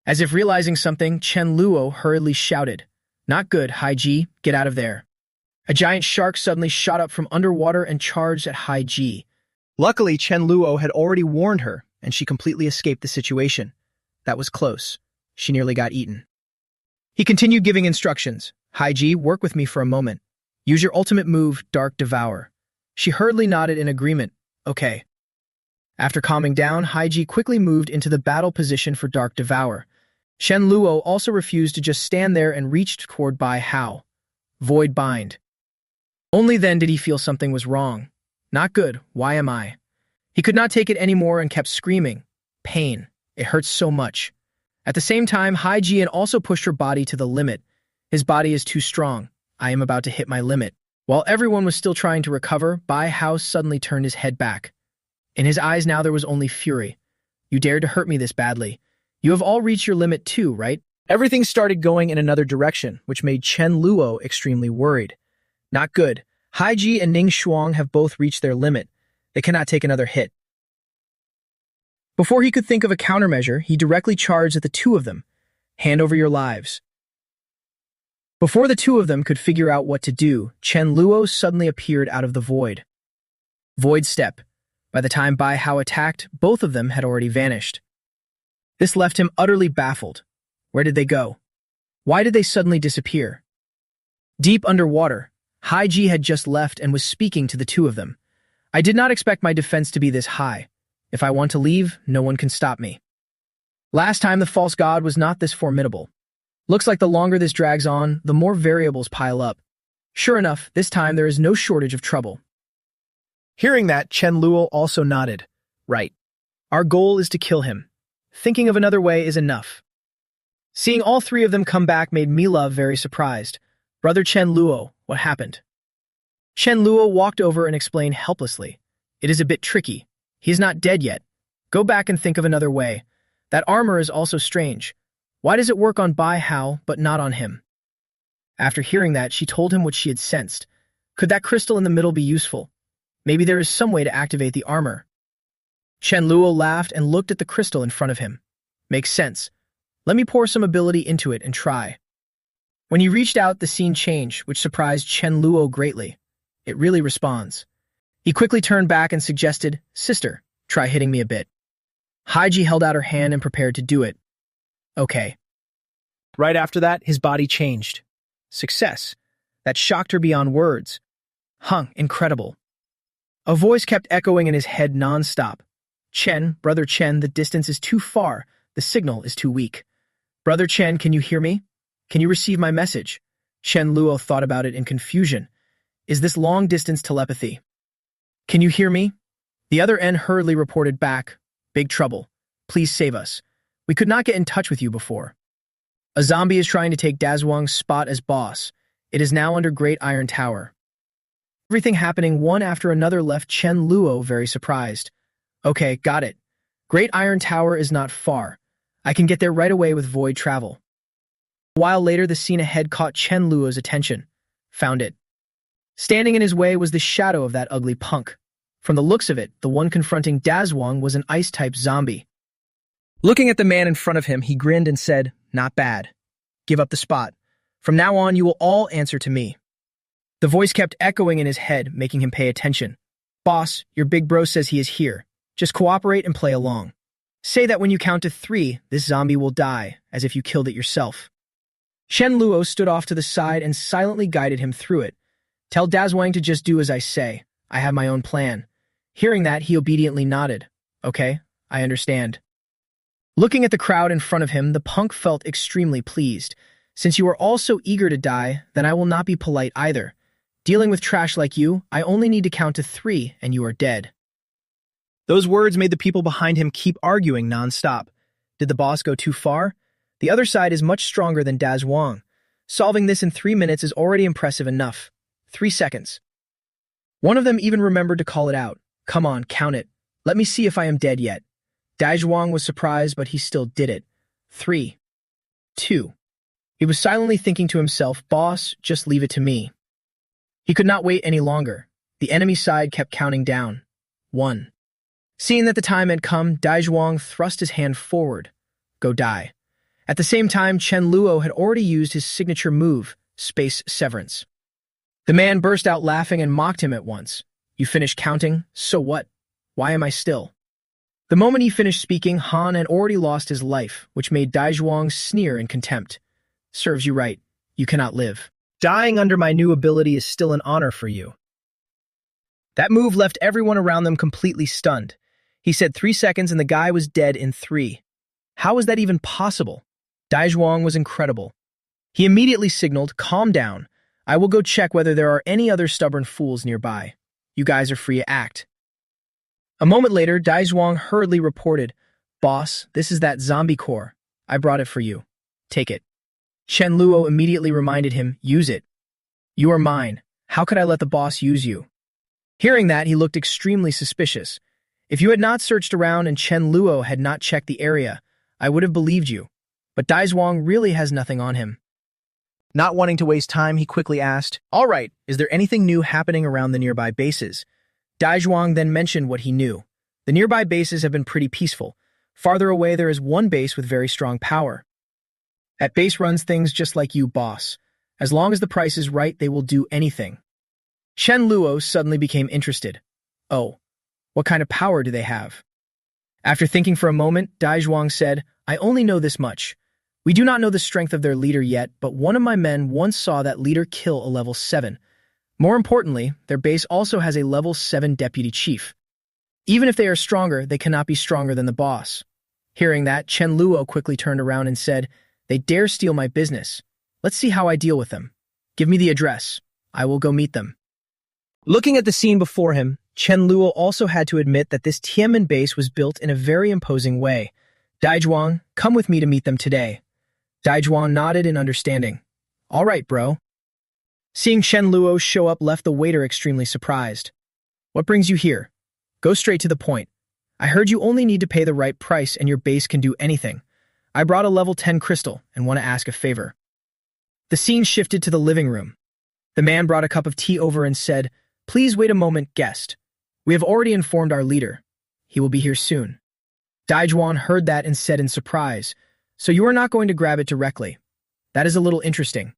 As if realizing something, Chen Luo hurriedly shouted, "Not good, Haiji, get out of there." A giant shark suddenly shot up from underwater and charged at Haiji. Luckily, Chen Luo had already warned her, and she completely escaped the situation. That was close. She nearly got eaten. He continued giving instructions. Haiji, work with me for a moment. Use your ultimate move, Dark Devour. She hurriedly nodded in agreement. Okay. After calming down, Haiji quickly moved into the battle position for Dark Devour. Chen Luo also refused to just stand there and reached toward Bai Hao. Void Bind. Only then did he feel something was wrong. Not good, why am I? He could not take it anymore and kept screaming. Pain. It hurts so much. At the same time, Haiji also pushed her body to the limit. His body is too strong. I am about to hit my limit. While everyone was still trying to recover, Bai Hao suddenly turned his head back. In his eyes now there was only fury. You dared to hurt me this badly. You have all reached your limit too, right? Everything started going in another direction, which made Chen Luo extremely worried. Not good. Haiji and Ning Shuang have both reached their limit. They cannot take another hit. Before he could think of a countermeasure, he directly charged at the two of them. Hand over your lives. Before the two of them could figure out what to do, Chen Luo suddenly appeared out of the void. Void Step. By the time Bai Hao attacked, both of them had already vanished. This left him utterly baffled. Where did they go? Why did they suddenly disappear? Deep underwater, Haiji had just left and was speaking to the two of them. I did not expect my defense to be this high. If I want to leave, no one can stop me. Last time the false god was not this formidable. Looks like the longer this drags on, the more variables pile up. Sure enough, this time there is no shortage of trouble. Hearing that, Chen Luo also nodded. Right. Our goal is to kill him. Thinking of another way is enough. Seeing all three of them come back made Mila very surprised. Brother Chen Luo, what happened? Chen Luo walked over and explained helplessly. It is a bit tricky. He is not dead yet. Go back and think of another way. That armor is also strange. Why does it work on Bai Hao, but not on him? After hearing that, she told him what she had sensed. Could that crystal in the middle be useful? Maybe there is some way to activate the armor. Chen Luo laughed and looked at the crystal in front of him. Makes sense. Let me pour some ability into it and try. When he reached out, the scene changed, which surprised Chen Luo greatly. It really responds. He quickly turned back and suggested, Sister, try hitting me a bit. Haiji held out her hand and prepared to do it. Okay. Right after that, his body changed. Success. That shocked her beyond words. Incredible. A voice kept echoing in his head non-stop. Chen, Brother Chen, the distance is too far. The signal is too weak. Brother Chen, can you hear me? Can you receive my message? Chen Luo thought about it in confusion. Is this long-distance telepathy? Can you hear me? The other end hurriedly reported back. Big trouble. Please save us. We could not get in touch with you before. A zombie is trying to take Dazhuang's spot as boss. It is now under Great Iron Tower. Everything happening one after another left Chen Luo very surprised. Okay, got it. Great Iron Tower is not far. I can get there right away with void travel. A while later, the scene ahead caught Chen Luo's attention. Found it. Standing in his way was the shadow of that ugly punk. From the looks of it, the one confronting Dazwang was an ice-type zombie. Looking at the man in front of him, he grinned and said, "Not bad. Give up the spot. From now on, you will all answer to me." The voice kept echoing in his head, making him pay attention. "Boss, your big bro says he is here. Just cooperate and play along. Say that when you count to 3, this zombie will die, as if you killed it yourself." Shen Luo stood off to the side and silently guided him through it. "Tell Dazwang to just do as I say. I have my own plan." Hearing that, he obediently nodded. "Okay, I understand." Looking at the crowd in front of him, the punk felt extremely pleased. "Since you are all so eager to die, then I will not be polite either. Dealing with trash like you, I only need to count to 3 and you are dead." Those words made the people behind him keep arguing non-stop. Did the boss go too far? The other side is much stronger than Dazwang. Solving this in 3 minutes is already impressive enough. 3 seconds. One of them even remembered to call it out. "Come on, count it. Let me see if I am dead yet." Dazwang was surprised, but he still did it. 3, 2. He was silently thinking to himself, "Boss, just leave it to me." He could not wait any longer. The enemy side kept counting down. 1. Seeing that the time had come, Dazwang thrust his hand forward. "Go die." At the same time, Chen Luo had already used his signature move, Space Severance. The man burst out laughing and mocked him at once. "You finished counting? So what? Why am I still?" The moment he finished speaking, Han had already lost his life, which made Dazwang sneer in contempt. "Serves you right. You cannot live. Dying under my new ability is still an honor for you." That move left everyone around them completely stunned. He said 3 seconds and the guy was dead in 3. How was that even possible? Dazwang was incredible. He immediately signaled, "Calm down. I will go check whether there are any other stubborn fools nearby. You guys are free to act." A moment later, Dazwang hurriedly reported, "Boss, this is that zombie core. I brought it for you. Take it." Chen Luo immediately reminded him, "Use it. You are mine. How could I let the boss use you?" Hearing that, he looked extremely suspicious. If you had not searched around and Chen Luo had not checked the area, I would have believed you. But Dazwang really has nothing on him. Not wanting to waste time, he quickly asked, "All right, is there anything new happening around the nearby bases?" Dazwang then mentioned what he knew. The nearby bases have been pretty peaceful. Farther away, there is one base with very strong power. That base runs things just like you, boss. As long as the price is right, they will do anything. Chen Luo suddenly became interested. "Oh, what kind of power do they have?" After thinking for a moment, Dazwang said, "I only know this much. We do not know the strength of their leader yet, but one of my men once saw that leader kill a level 7. More importantly, their base also has a level 7 deputy chief. Even if they are stronger, they cannot be stronger than the boss." Hearing that, Chen Luo quickly turned around and said, "They dare steal my business. Let's see how I deal with them. Give me the address. I will go meet them." Looking at the scene before him, Chen Luo also had to admit that this Tianmen base was built in a very imposing way. "Dazwang, come with me to meet them today." Dazwang nodded in understanding. "All right, bro." Seeing Chen Luo show up left the waiter extremely surprised. "What brings you here? Go straight to the point. I heard you only need to pay the right price and your base can do anything. I brought a level 10 crystal and want to ask a favor." The scene shifted to the living room. The man brought a cup of tea over and said, "Please wait a moment, guest. We have already informed our leader. He will be here soon." Dazwang heard that and said in surprise, "So you are not going to grab it directly? That is a little interesting."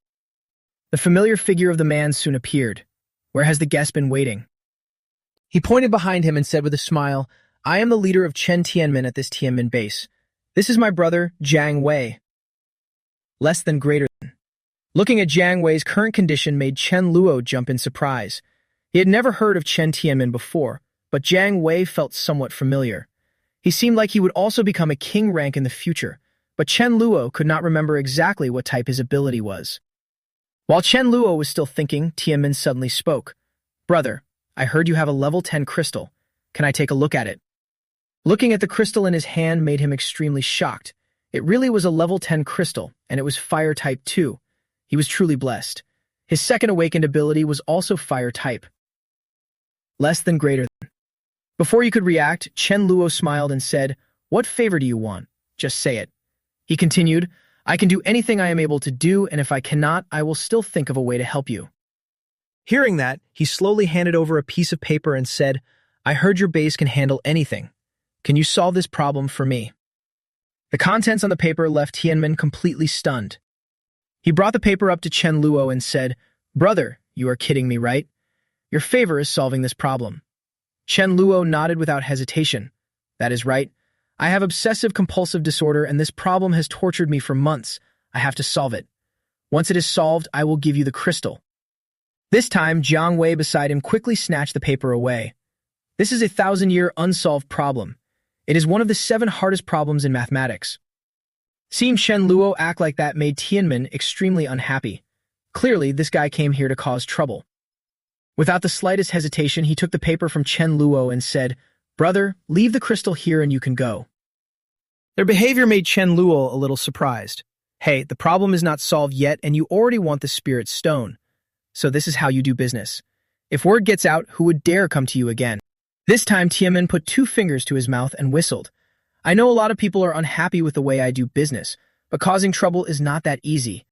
The familiar figure of the man soon appeared. "Where has the guest been waiting?" He pointed behind him and said with a smile, "I am the leader of Chen Tianmen at this Tianmen base. This is my brother, Jiang Wei." Less than greater than. Looking at Jiang Wei's current condition made Chen Luo jump in surprise. He had never heard of Chen Tianmen before, but Jiang Wei felt somewhat familiar. He seemed like he would also become a king rank in the future, but Chen Luo could not remember exactly what type his ability was. While Chen Luo was still thinking, Tianmen suddenly spoke. "Brother, I heard you have a level 10 crystal. Can I take a look at it?" Looking at the crystal in his hand made him extremely shocked. It really was a level 10 crystal, and it was fire type too. He was truly blessed. His second awakened ability was also fire type. Less than greater than. Before you could react, Chen Luo smiled and said, "What favor do you want? Just say it." He continued, "I can do anything I am able to do, and if I cannot, I will still think of a way to help you." Hearing that, he slowly handed over a piece of paper and said, I heard your base can handle anything. Can you solve this problem for me? The contents on the paper left Tianmin completely stunned. He brought the paper up to Chen Luo and said, "Brother, you are kidding me, right? Your favor is solving this problem." Chen Luo nodded without hesitation. "That is right. I have obsessive-compulsive disorder, and this problem has tortured me for months. I have to solve it. Once it is solved, I will give you the crystal." This time, Jiang Wei beside him quickly snatched the paper away. This is a 1,000-year unsolved problem. It is one of the 7 hardest problems in mathematics. Seeing Chen Luo act like that made Tianmin extremely unhappy. Clearly, this guy came here to cause trouble. Without the slightest hesitation, he took the paper from Chen Luo and said, "Brother, leave the crystal here and you can go." Their behavior made Chen Luo a little surprised. "Hey, the problem is not solved yet and you already want the spirit stone. So this is how you do business. If word gets out, who would dare come to you again?" This time, Tianmin put 2 fingers to his mouth and whistled. "I know a lot of people are unhappy with the way I do business, but causing trouble is not that easy.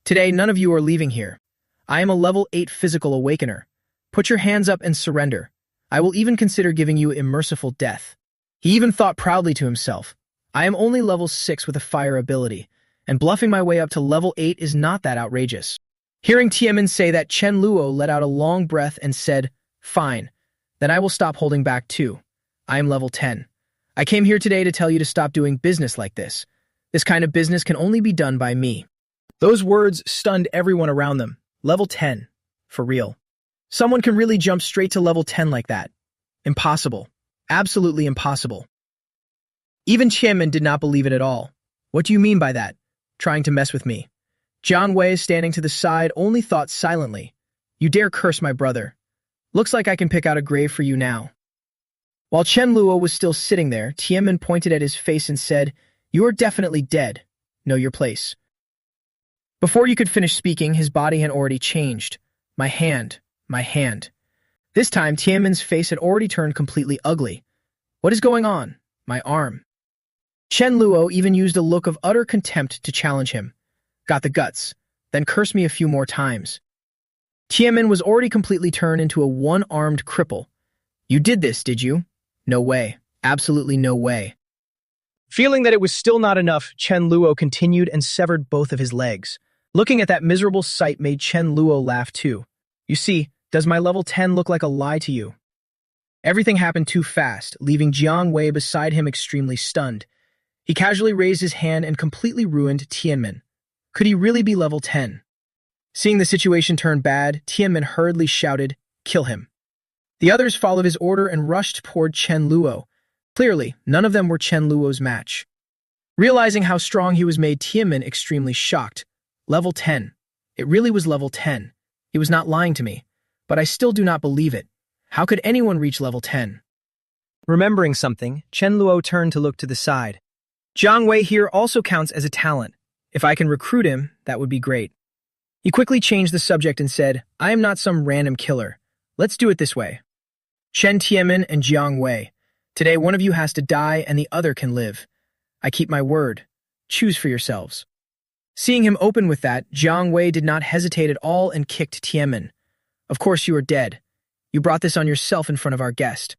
Today, none of you are leaving here. I am a level 8 physical awakener. Put your hands up and surrender. I will even consider giving you a merciful death." He even thought proudly to himself, "I am only level 6 with a fire ability, and bluffing my way up to level 8 is not that outrageous." Hearing Tianmin say that, Chen Luo let out a long breath and said, "Fine. Then I will stop holding back too. I am level 10. I came here today to tell you to stop doing business like this. This kind of business can only be done by me." Those words stunned everyone around them. Level 10. For real. Someone can really jump straight to level 10 like that. Impossible. Absolutely impossible. Even Tianmin did not believe it at all. "What do you mean by that? Trying to mess with me?" Jiang Wei, standing to the side, only thought silently, "You dare curse my brother. Looks like I can pick out a grave for you now." While Chen Luo was still sitting there, Tianmin pointed at his face and said, "You are definitely dead. Know your place." Before you could finish speaking, his body had already changed. My hand. This time, Tianmin's face had already turned completely ugly. "What is going on?" "My arm." Chen Luo even used a look of utter contempt to challenge him. "Got the guts. Then curse me a few more times." Tianmin was already completely turned into a one-armed cripple. "You did this, did you?" "No way. Absolutely no way." Feeling that it was still not enough, Chen Luo continued and severed both of his legs. Looking at that miserable sight made Chen Luo laugh too. "You see, does my level 10 look like a lie to you?" Everything happened too fast, leaving Jiang Wei beside him extremely stunned. He casually raised his hand and completely ruined Tianmin. Could he really be level 10? Seeing the situation turn bad, Tianmin hurriedly shouted, "Kill him." The others followed his order and rushed toward Chen Luo. Clearly, none of them were Chen Luo's match. Realizing how strong he was made Tianmin extremely shocked. Level 10. It really was level 10. He was not lying to me. But I still do not believe it. How could anyone reach level 10? Remembering something, Chen Luo turned to look to the side. Jiang Wei here also counts as a talent. If I can recruit him, that would be great. He quickly changed the subject and said, "I am not some random killer. Let's do it this way. Chen Tianmin and Jiang Wei. Today one of you has to die and the other can live. I keep my word. Choose for yourselves." Seeing him open with that, Jiang Wei did not hesitate at all and kicked Tianmin. "Of course you are dead. You brought this on yourself in front of our guest."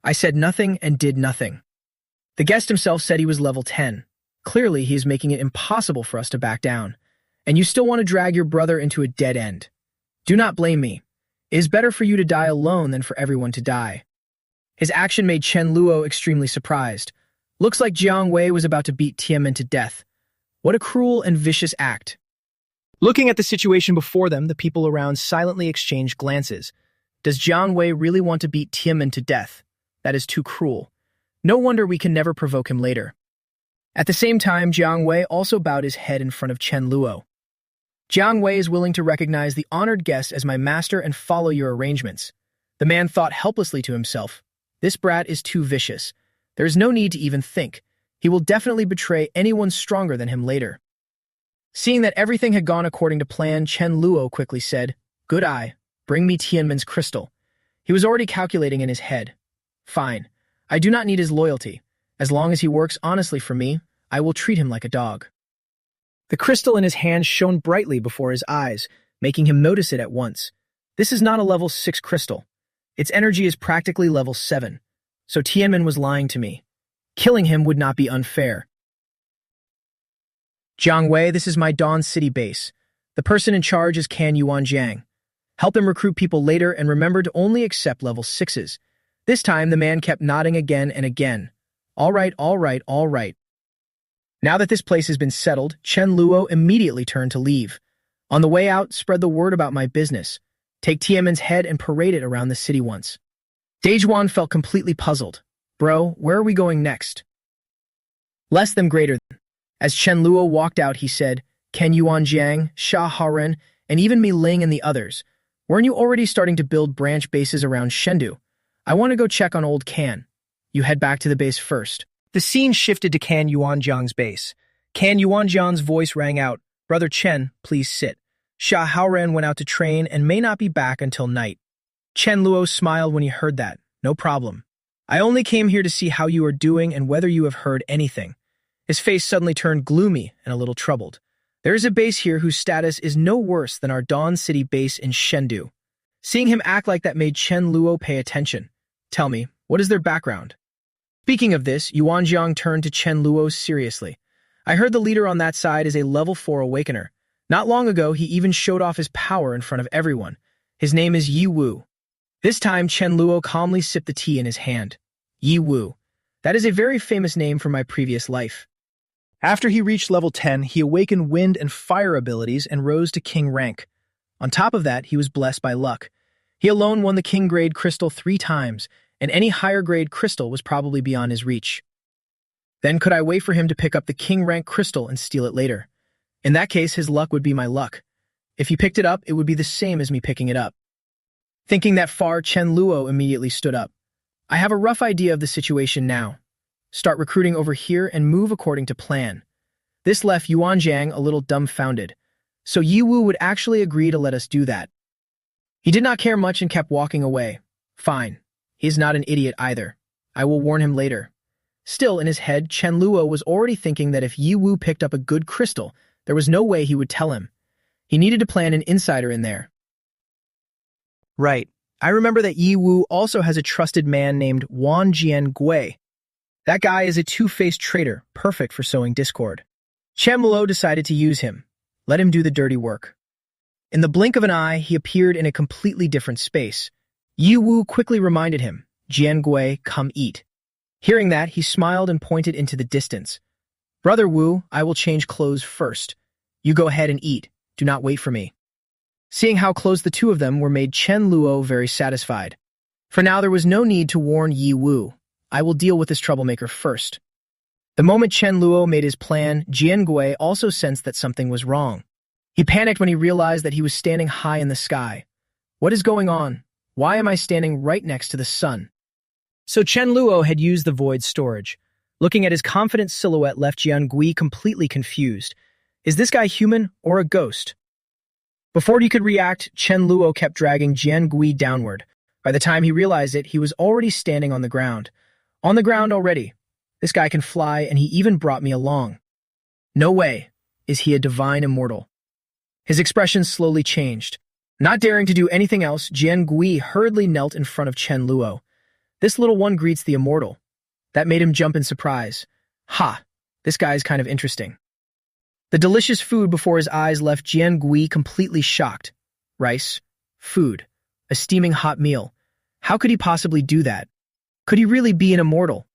I said nothing and did nothing. The guest himself said he was level 10. Clearly, he is making it impossible for us to back down. And you still want to drag your brother into a dead end. Do not blame me. It is better for you to die alone than for everyone to die. His action made Chen Luo extremely surprised. Looks like Jiang Wei was about to beat Tianmin to death. What a cruel and vicious act. Looking at the situation before them, the people around silently exchanged glances. Does Jiang Wei really want to beat Tianmin to death? That is too cruel. No wonder we can never provoke him later. At the same time, Jiang Wei also bowed his head in front of Chen Luo. Jiang Wei is willing to recognize the honored guest as my master and follow your arrangements. The man thought helplessly to himself, "This brat is too vicious. There is no need to even think. He will definitely betray anyone stronger than him later." Seeing that everything had gone according to plan, Chen Luo quickly said, "Good eye, bring me Tianmin's crystal." He was already calculating in his head. "Fine. I do not need his loyalty. As long as he works honestly for me, I will treat him like a dog." The crystal in his hand shone brightly before his eyes, making him notice it at once. This is not a level 6 crystal. Its energy is practically level 7, so Tianmin was lying to me. Killing him would not be unfair. Jiang Wei, this is my Dawn City base. The person in charge is Can Yuan Jiang. Help him recruit people later and remember to only accept level 6s. This time, the man kept nodding again and again. All right, all right, all right. Now that this place has been settled, Chen Luo immediately turned to leave. On the way out, spread the word about my business. Take Tianmen's head and parade it around the city once. Dejuan felt completely puzzled. Bro, where are we going next? Less than greater than. As Chen Luo walked out, he said, Ken Yuan Jiang, Sha Haoren, and even Mi Ling and the others. Weren't you already starting to build branch bases around Shendu? I want to go check on old Can. You head back to the base first. The scene shifted to Can Yuanjiang's base. Can Yuanjiang's voice rang out, Brother Chen, please sit. Sha Haoren went out to train and may not be back until night. Chen Luo smiled when he heard that. No problem. I only came here to see how you are doing and whether you have heard anything. His face suddenly turned gloomy and a little troubled. There is a base here whose status is no worse than our Dawn City base in Shendu. Seeing him act like that made Chen Luo pay attention. Tell me, what is their background? Speaking of this, Yuanjiang turned to Chen Luo seriously. I heard the leader on that side is a level 4 awakener. Not long ago, he even showed off his power in front of everyone. His name is Yi Wu. This time, Chen Luo calmly sipped the tea in his hand. Yi Wu. That is a very famous name from my previous life. After he reached level 10, he awakened wind and fire abilities and rose to king rank. On top of that, he was blessed by luck. He alone won the king grade crystal 3 times, and any higher grade crystal was probably beyond his reach. Then could I wait for him to pick up the king rank crystal and steal it later? In that case, his luck would be my luck. If he picked it up, it would be the same as me picking it up. Thinking that far, Chen Luo immediately stood up. I have a rough idea of the situation now. Start recruiting over here and move according to plan. This left Yuan Jiang a little dumbfounded. So Yi Wu would actually agree to let us do that. He did not care much and kept walking away. Fine. He is not an idiot either. I will warn him later. Still, in his head, Chen Luo was already thinking that if Yi Wu picked up a good crystal, there was no way he would tell him. He needed to plan an insider in there. Right. I remember that Yi Wu also has a trusted man named Wan Jian Gui. That guy is a two-faced traitor, perfect for sowing discord. Chen Luo decided to use him. Let him do the dirty work. In the blink of an eye, he appeared in a completely different space. Yi Wu quickly reminded him, Jian Gui, come eat. Hearing that, he smiled and pointed into the distance. Brother Wu, I will change clothes first. You go ahead and eat. Do not wait for me. Seeing how close the two of them were made Chen Luo very satisfied. For now, there was no need to warn Yi Wu. I will deal with this troublemaker first. The moment Chen Luo made his plan, Jian Gui also sensed that something was wrong. He panicked when he realized that he was standing high in the sky. What is going on? Why am I standing right next to the sun? So Chen Luo had used the void storage. Looking at his confident silhouette left Jian Gui completely confused. Is this guy human or a ghost? Before he could react, Chen Luo kept dragging Jian Gui downward. By the time he realized it, he was already standing on the ground. On the ground already. This guy can fly, and he even brought me along. No way. Is he a divine immortal? His expression slowly changed. Not daring to do anything else, Jian Gui hurriedly knelt in front of Chen Luo. This little one greets the immortal. That made him jump in surprise. Ha! This guy is kind of interesting. The delicious food before his eyes left Jian Gui completely shocked. Rice, food, a steaming hot meal. How could he possibly do that? Could he really be an immortal?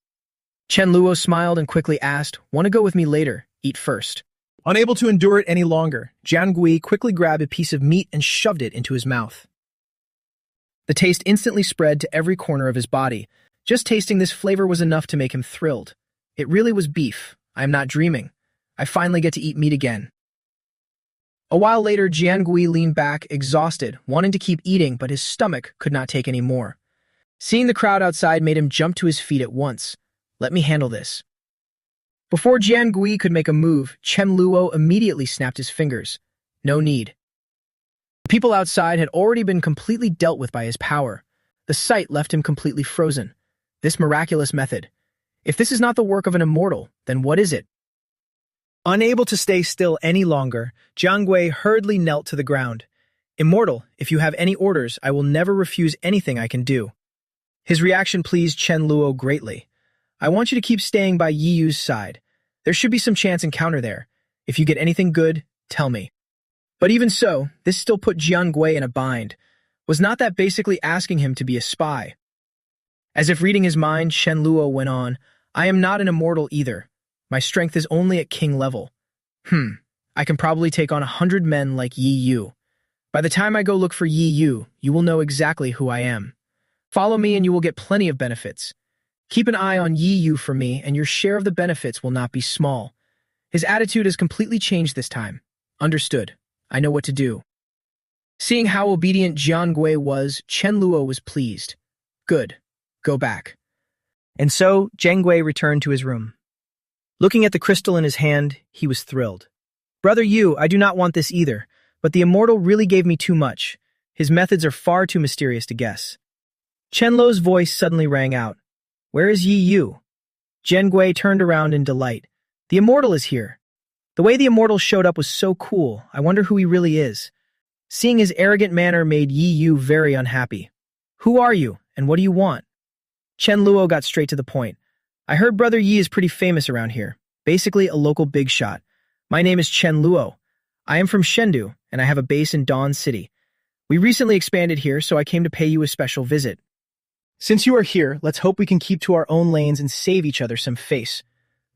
Chen Luo smiled and quickly asked, Want to go with me later? Eat first. Unable to endure it any longer, Jian Gui quickly grabbed a piece of meat and shoved it into his mouth. The taste instantly spread to every corner of his body. Just tasting this flavor was enough to make him thrilled. It really was beef. I am not dreaming. I finally get to eat meat again. A while later, Jian Gui leaned back, exhausted, wanting to keep eating, but his stomach could not take any more. Seeing the crowd outside made him jump to his feet at once. Let me handle this. Before Jian Gui could make a move, Chen Luo immediately snapped his fingers. No need. The people outside had already been completely dealt with by his power. The sight left him completely frozen. This miraculous method. If this is not the work of an immortal, then what is it? Unable to stay still any longer, Jiang Gui hurriedly knelt to the ground. Immortal, if you have any orders, I will never refuse anything I can do. His reaction pleased Chen Luo greatly. I want you to keep staying by Yi Yu's side. There should be some chance encounter there. If you get anything good, tell me. But even so, this still put Jian Gui in a bind. Was not that basically asking him to be a spy? As if reading his mind, Chen Luo went on, I am not an immortal either. My strength is only at king level. I can probably take on 100 men like Yi Yu. By the time I go look for Yi Yu, you will know exactly who I am. Follow me and you will get plenty of benefits. Keep an eye on Yi Yu for me, and your share of the benefits will not be small. His attitude has completely changed this time. Understood. I know what to do. Seeing how obedient Jian Gui was, Chen Luo was pleased. Good. Go back. And so, Jian Gui returned to his room. Looking at the crystal in his hand, he was thrilled. Brother Yu, I do not want this either, but the immortal really gave me too much. His methods are far too mysterious to guess. Chen Luo's voice suddenly rang out. Where is Yi Yu? Jian Gui turned around in delight. The immortal is here. The way the immortal showed up was so cool. I wonder who he really is. Seeing his arrogant manner made Yi Yu very unhappy. Who are you, and what do you want? Chen Luo got straight to the point. I heard Brother Yi is pretty famous around here. Basically a local big shot. My name is Chen Luo. I am from Chengdu, and I have a base in Dawn City. We recently expanded here, so I came to pay you a special visit. Since you are here, let's hope we can keep to our own lanes and save each other some face.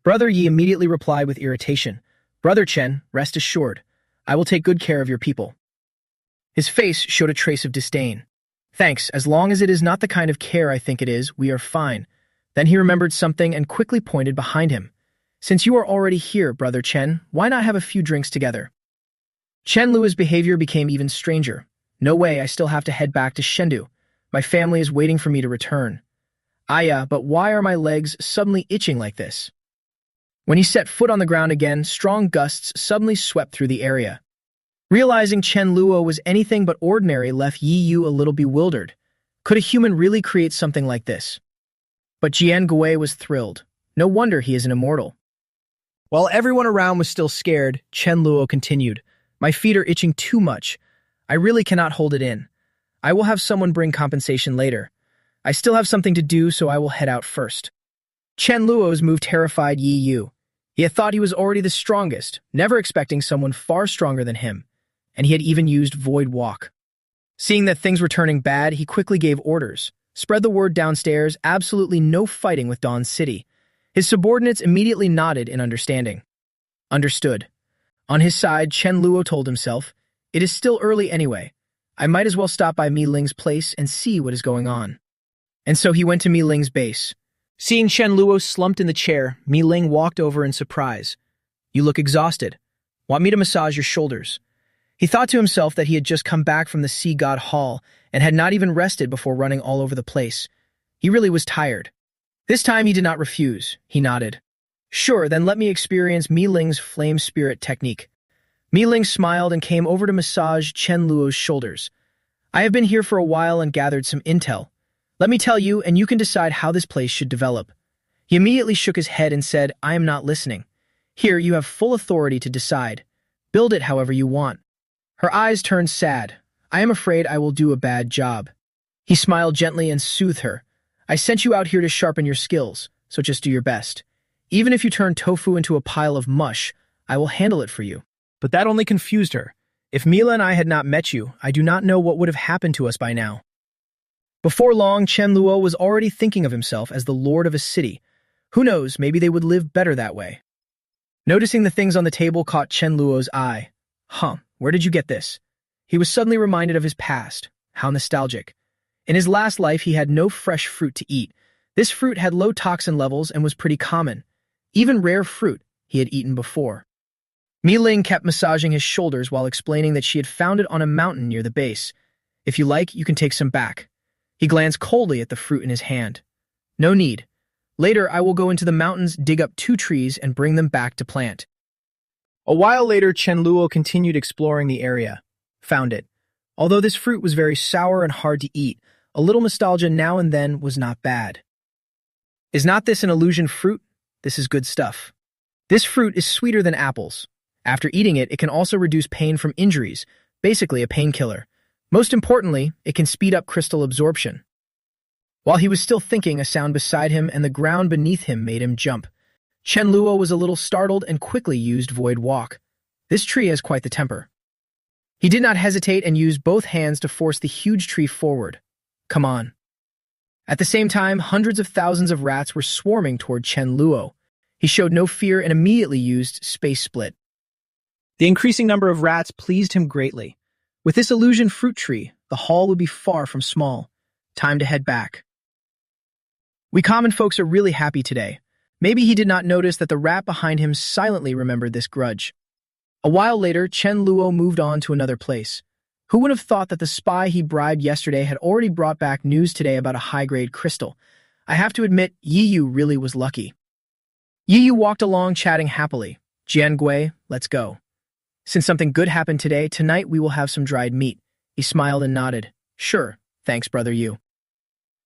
Brother Yi immediately replied with irritation. Brother Chen, rest assured. I will take good care of your people. His face showed a trace of disdain. Thanks, as long as it is not the kind of care I think it is, we are fine. Then he remembered something and quickly pointed behind him. Since you are already here, Brother Chen, why not have a few drinks together? Chen Luo's behavior became even stranger. No way, I still have to head back to Chengdu. My family is waiting for me to return. But why are my legs suddenly itching like this? When he set foot on the ground again, strong gusts suddenly swept through the area. Realizing Chen Luo was anything but ordinary left Yi Yu a little bewildered. Could a human really create something like this? But Jian Gui was thrilled. No wonder he is an immortal. While everyone around was still scared, Chen Luo continued, My feet are itching too much. I really cannot hold it in. I will have someone bring compensation later. I still have something to do, so I will head out first. Chen Luo's move terrified Yi Yu. He had thought he was already the strongest, never expecting someone far stronger than him, and he had even used Void Walk. Seeing that things were turning bad, he quickly gave orders. Spread the word downstairs, absolutely no fighting with Dawn City. His subordinates immediately nodded in understanding. Understood. On his side, Chen Luo told himself, It is still early anyway. I might as well stop by Mi Ling's place and see what is going on. And so he went to Mi Ling's base. Seeing Chen Luo slumped in the chair, Mi Ling walked over in surprise. You look exhausted. Want me to massage your shoulders? He thought to himself that he had just come back from the Sea God Hall and had not even rested before running all over the place. He really was tired. This time he did not refuse. He nodded. Sure, then let me experience Mi Ling's flame spirit technique. Mi Ling smiled and came over to massage Chen Luo's shoulders. I have been here for a while and gathered some intel. Let me tell you, and you can decide how this place should develop. He immediately shook his head and said, I am not listening. Here, you have full authority to decide. Build it however you want. Her eyes turned sad. I am afraid I will do a bad job. He smiled gently and soothed her. I sent you out here to sharpen your skills, so just do your best. Even if you turn tofu into a pile of mush, I will handle it for you. But that only confused her. If Mila and I had not met you, I do not know what would have happened to us by now. Before long, Chen Luo was already thinking of himself as the lord of a city. Who knows, maybe they would live better that way. Noticing the things on the table caught Chen Luo's eye. Where did you get this? He was suddenly reminded of his past. How nostalgic. In his last life, he had no fresh fruit to eat. This fruit had low toxin levels and was pretty common. Even rare fruit he had eaten before. Mi Ling kept massaging his shoulders while explaining that she had found it on a mountain near the base. If you like, you can take some back. He glanced coldly at the fruit in his hand. No need. Later, I will go into the mountains, dig up 2 trees, and bring them back to plant. A while later, Chen Luo continued exploring the area. Found it. Although this fruit was very sour and hard to eat, a little nostalgia now and then was not bad. Is not this an illusion fruit? This is good stuff. This fruit is sweeter than apples. After eating it, it can also reduce pain from injuries, basically a painkiller. Most importantly, it can speed up crystal absorption. While he was still thinking, a sound beside him and the ground beneath him made him jump. Chen Luo was a little startled and quickly used Void Walk. This tree has quite the temper. He did not hesitate and used both hands to force the huge tree forward. Come on. At the same time, hundreds of thousands of rats were swarming toward Chen Luo. He showed no fear and immediately used Space Split. The increasing number of rats pleased him greatly. With this illusion fruit tree, the hall would be far from small. Time to head back. We common folks are really happy today. Maybe he did not notice that the rat behind him silently remembered this grudge. A while later, Chen Luo moved on to another place. Who would have thought that the spy he bribed yesterday had already brought back news today about a high-grade crystal? I have to admit, Yiyu really was lucky. Yiyu walked along chatting happily. Jiangui, let's go. Since something good happened today, tonight we will have some dried meat. He smiled and nodded. Sure, thanks, brother Yu.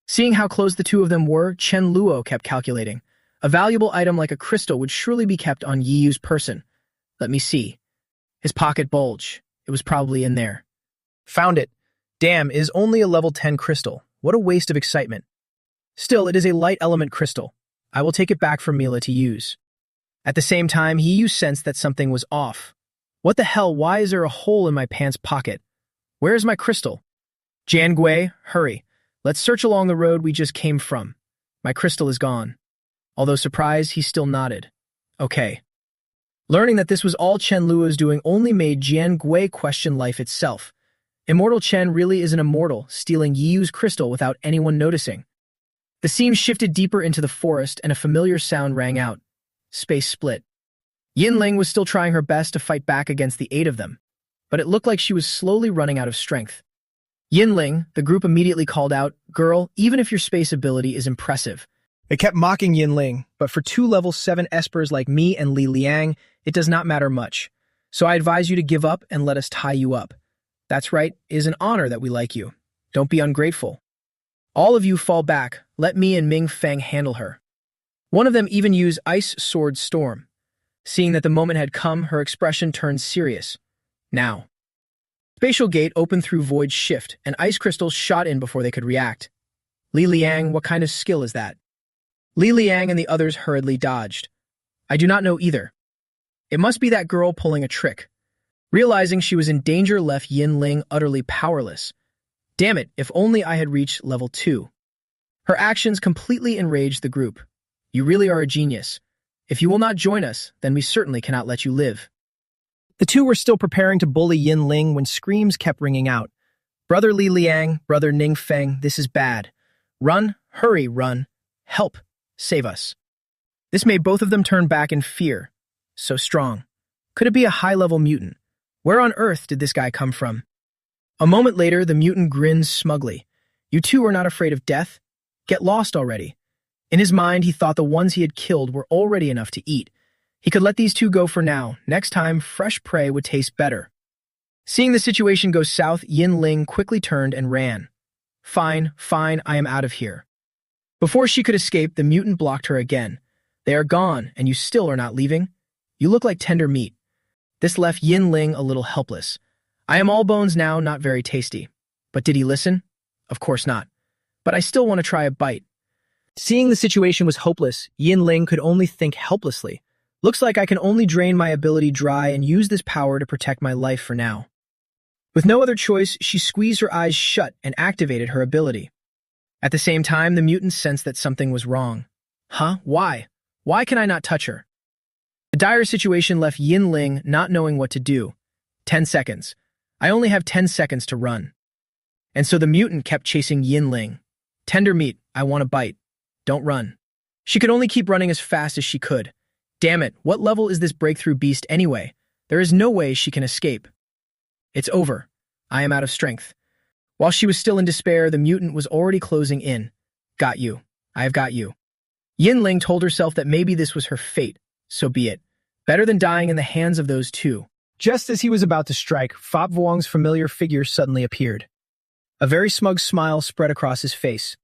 Seeing how close the two of them were, Chen Luo kept calculating. A valuable item like a crystal would surely be kept on Yiyu's person. Let me see. His pocket bulged. It was probably in there. Found it. Damn, it is only a level 10 crystal. What a waste of excitement. Still, it is a light element crystal. I will take it back for Mila to use. At the same time, Yiyu sensed that something was off. What the hell, why is there a hole in my pants pocket? Where is my crystal? Jiangui, hurry. Let's search along the road we just came from. My crystal is gone. Although surprised, he still nodded. Okay. Learning that this was all Chen Luo's doing only made Jiangui question life itself. Immortal Chen really is an immortal, stealing Yiyu's crystal without anyone noticing. The scene shifted deeper into the forest and a familiar sound rang out. Space Split. Yinling was still trying her best to fight back against the 8 of them, but it looked like she was slowly running out of strength. Yinling, the group immediately called out, Girl, even if your space ability is impressive. They kept mocking Yinling, but for 2 level 7 espers like me and Li Liang, it does not matter much. So I advise you to give up and let us tie you up. That's right, it is an honor that we like you. Don't be ungrateful. All of you fall back, let me and Ming Feng handle her. One of them even used Ice Sword Storm. Seeing that the moment had come, her expression turned serious. Now. Spatial gate opened through void shift, and ice crystals shot in before they could react. Li Liang, what kind of skill is that? Li Liang and the others hurriedly dodged. I do not know either. It must be that girl pulling a trick. Realizing she was in danger left Yinling utterly powerless. Damn it, if only I had reached level 2. Her actions completely enraged the group. You really are a genius. If you will not join us, then we certainly cannot let you live. The two were still preparing to bully Yinling when screams kept ringing out. Brother Li Liang, brother Ning Feng, this is bad. Run, hurry, run. Help, save us. This made both of them turn back in fear. So strong. Could it be a high-level mutant? Where on earth did this guy come from? A moment later, the mutant grinned smugly. You two are not afraid of death? Get lost already. In his mind, he thought the ones he had killed were already enough to eat. He could let these two go for now. Next time, fresh prey would taste better. Seeing the situation go south, Yinling quickly turned and ran. Fine, fine, I am out of here. Before she could escape, the mutant blocked her again. They are gone, and you still are not leaving? You look like tender meat. This left Yinling a little helpless. I am all bones now, not very tasty. But did he listen? Of course not. But I still want to try a bite. Seeing the situation was hopeless, Yinling could only think helplessly. Looks like I can only drain my ability dry and use this power to protect my life for now. With no other choice, she squeezed her eyes shut and activated her ability. At the same time, the mutant sensed that something was wrong. Huh? Why? Why can I not touch her? The dire situation left Yinling not knowing what to do. 10 seconds. I only have 10 seconds to run. And so the mutant kept chasing Yinling. Tender meat, I want a bite. Don't run. She could only keep running as fast as she could. Damn it, what level is this breakthrough beast anyway? There is no way she can escape. It's over. I am out of strength. While she was still in despair, the mutant was already closing in. Got you. I have got you. Yinling told herself that maybe this was her fate. So be it. Better than dying in the hands of those two. Just as he was about to strike, Fop Vuong's familiar figure suddenly appeared. A very smug smile spread across his face.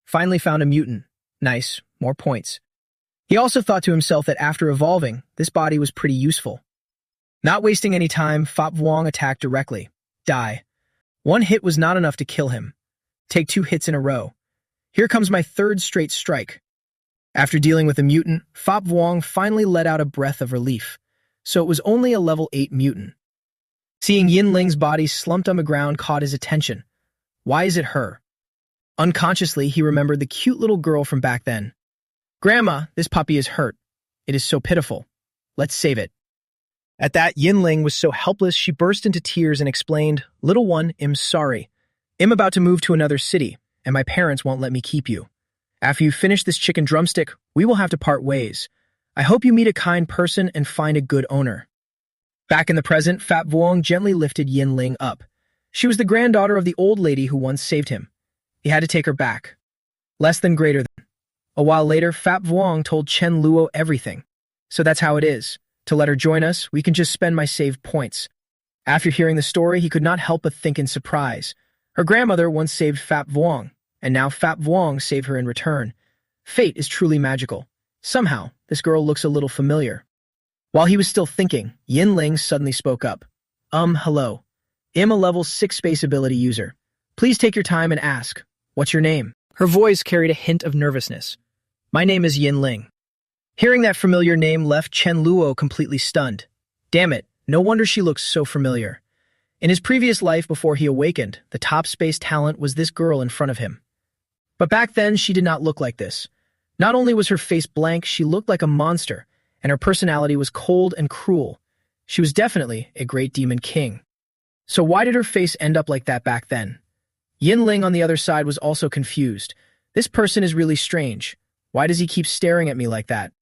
Finally found a mutant. Nice, more points. He also thought to himself that after evolving, this body was pretty useful. Not wasting any time, Fop Vuong attacked directly. Die. One hit was not enough to kill him. Take 2 hits in a row. Here comes my 3rd straight strike. After dealing with a mutant, Fop Vuong finally let out a breath of relief. So it was only a level 8 mutant. Seeing Yin Ling's body slumped on the ground caught his attention. Why is it her? Unconsciously, he remembered the cute little girl from back then. Grandma, this puppy is hurt. It is so pitiful. Let's save it. At that, Yin Ling was so helpless she burst into tears and explained, Little one, I'm sorry. I'm about to move to another city, and my parents won't let me keep you. After you finish this chicken drumstick, we will have to part ways. I hope you meet a kind person and find a good owner. Back in the present, Fat Vuong gently lifted Yin Ling up. She was the granddaughter of the old lady who once saved him. He had to take her back. Less than greater than. A while later, Fat Vuong told Chen Luo everything. So that's how it is. To let her join us, we can just spend my saved points. After hearing the story, he could not help but think in surprise. Her grandmother once saved Fat Vuong, and now Fat Vuong saved her in return. Fate is truly magical. Somehow, this girl looks a little familiar. While he was still thinking, Yin Ling suddenly spoke up. Hello. I'm a level 6 space ability user. Please take your time and ask, what's your name? Her voice carried a hint of nervousness. My name is Yin Ling. Hearing that familiar name left Chen Luo completely stunned. Damn it, no wonder she looks so familiar. In his previous life before he awakened, the top space talent was this girl in front of him. But back then, she did not look like this. Not only was her face blank, she looked like a monster, and her personality was cold and cruel. She was definitely a great demon king. So why did her face end up like that back then? Yin Ling on the other side was also confused. This person is really strange. Why does he keep staring at me like that?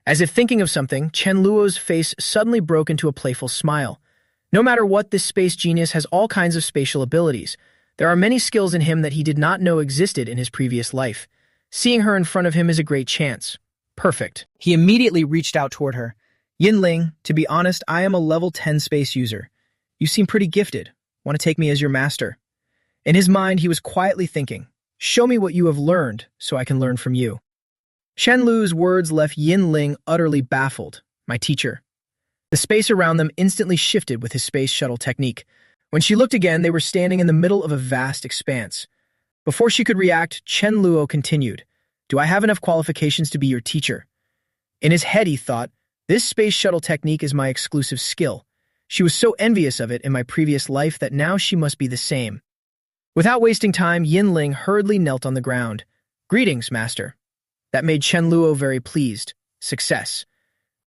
As if thinking of something, Chen Luo's face suddenly broke into a playful smile. No matter what, this space genius has all kinds of spatial abilities. There are many skills in him that he did not know existed in his previous life. Seeing her in front of him is a great chance. Perfect. He immediately reached out toward her. Yin Ling, to be honest, I am a level 10 space user. You seem pretty gifted. Want to take me as your master? In his mind, he was quietly thinking, show me what you have learned so I can learn from you. Chen Lu's words left Yin Ling utterly baffled. My teacher. The space around them instantly shifted with his space shuttle technique. When she looked again, they were standing in the middle of a vast expanse. Before she could react, Chen Luo continued, do I have enough qualifications to be your teacher? In his head, he thought, this space shuttle technique is my exclusive skill. She was so envious of it in my previous life that now she must be the same. Without wasting time, Yin Ling hurriedly knelt on the ground. Greetings, master. That made Chen Luo very pleased. Success.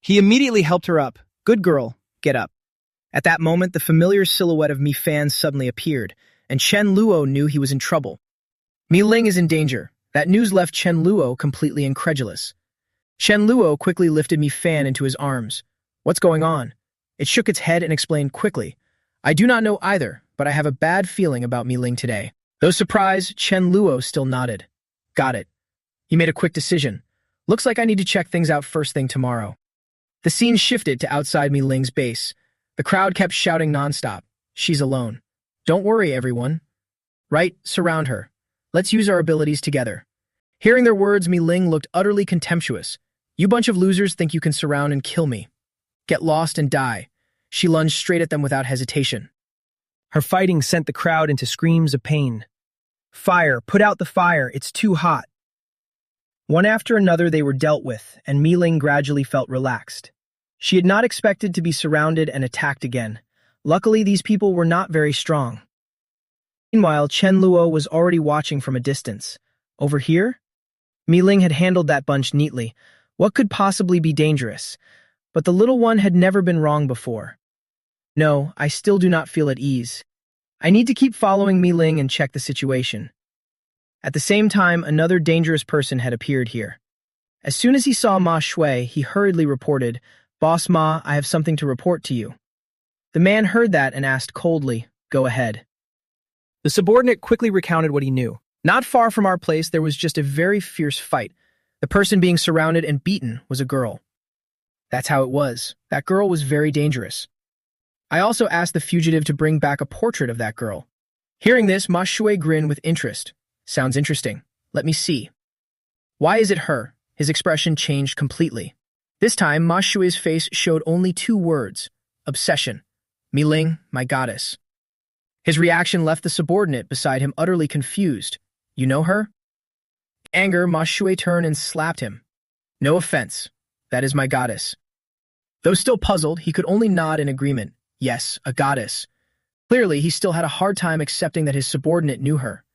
He immediately helped her up. Good girl, get up. At that moment, the familiar silhouette of Mi Fan suddenly appeared, and Chen Luo knew he was in trouble. Mi Ling is in danger. That news left Chen Luo completely incredulous. Chen Luo quickly lifted Mi Fan into his arms. What's going on? It shook its head and explained quickly. I do not know either, but I have a bad feeling about Mi Ling today. Though surprised, Chen Luo still nodded. Got it. He made a quick decision. Looks like I need to check things out first thing tomorrow. The scene shifted to outside Mi Ling's base. The crowd kept shouting nonstop. She's alone. Don't worry, everyone. Right, surround her. Let's use our abilities together. Hearing their words, Mi Ling looked utterly contemptuous. You bunch of losers think you can surround and kill me. Get lost and die. She lunged straight at them without hesitation. Her fighting sent the crowd into screams of pain. Fire, put out the fire, it's too hot. One after another they were dealt with, and Mi Ling gradually felt relaxed. She had not expected to be surrounded and attacked again. Luckily, these people were not very strong. Meanwhile, Chen Luo was already watching from a distance. Over here? Mi Ling had handled that bunch neatly. What could possibly be dangerous? But the little one had never been wrong before. No, I still do not feel at ease. I need to keep following Mi Ling and check the situation. At the same time, another dangerous person had appeared here. As soon as he saw Ma Shui, he hurriedly reported, Boss Ma, I have something to report to you. The man heard that and asked coldly, Go ahead. The subordinate quickly recounted what he knew. Not far from our place, there was just a very fierce fight. The person being surrounded and beaten was a girl. That's how it was. That girl was very dangerous. I also asked the fugitive to bring back a portrait of that girl. Hearing this, Ma Shui grinned with interest. Sounds interesting. Let me see. Why is it her? His expression changed completely. This time, Ma Shui's face showed only 2 words. Obsession. Mi Ling, my goddess. His reaction left the subordinate beside him utterly confused. You know her? In anger, Ma Shui turned and slapped him. No offense. That is my goddess. Though still puzzled, he could only nod in agreement. Yes, a goddess. Clearly, he still had a hard time accepting that his subordinate knew her.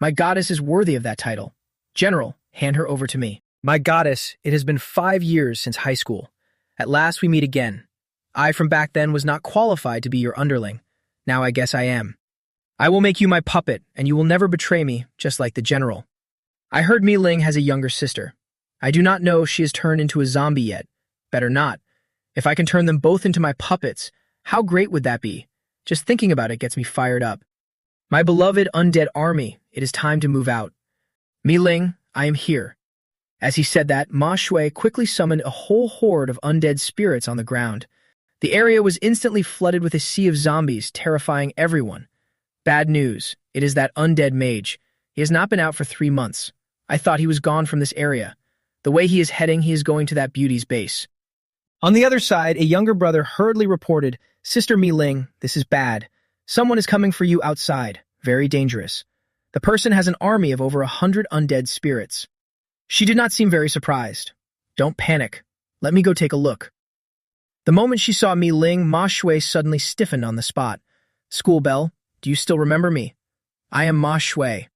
My goddess is worthy of that title. General, hand her over to me. My goddess, it has been 5 years since high school. At last we meet again. I from back then was not qualified to be your underling. Now I guess I am. I will make you my puppet, and you will never betray me, just like the general. I heard Mi Ling has a younger sister. I do not know if she has turned into a zombie yet. Better not. If I can turn them both into my puppets, how great would that be? Just thinking about it gets me fired up. My beloved undead army, it is time to move out. Mi Ling, I am here. As he said that, Ma Shui quickly summoned a whole horde of undead spirits on the ground. The area was instantly flooded with a sea of zombies, terrifying everyone. Bad news. It is that undead mage. He has not been out for 3 months. I thought he was gone from this area. The way he is heading, he is going to that beauty's base. On the other side, a younger brother hurriedly reported, Sister Mi Ling, this is bad. Someone is coming for you outside. Very dangerous. The person has an army of over 100 undead spirits. She did not seem very surprised. Don't panic. Let me go take a look. The moment she saw Mi Ling, Ma Shui suddenly stiffened on the spot. School bell, do you still remember me? I am Ma Shui.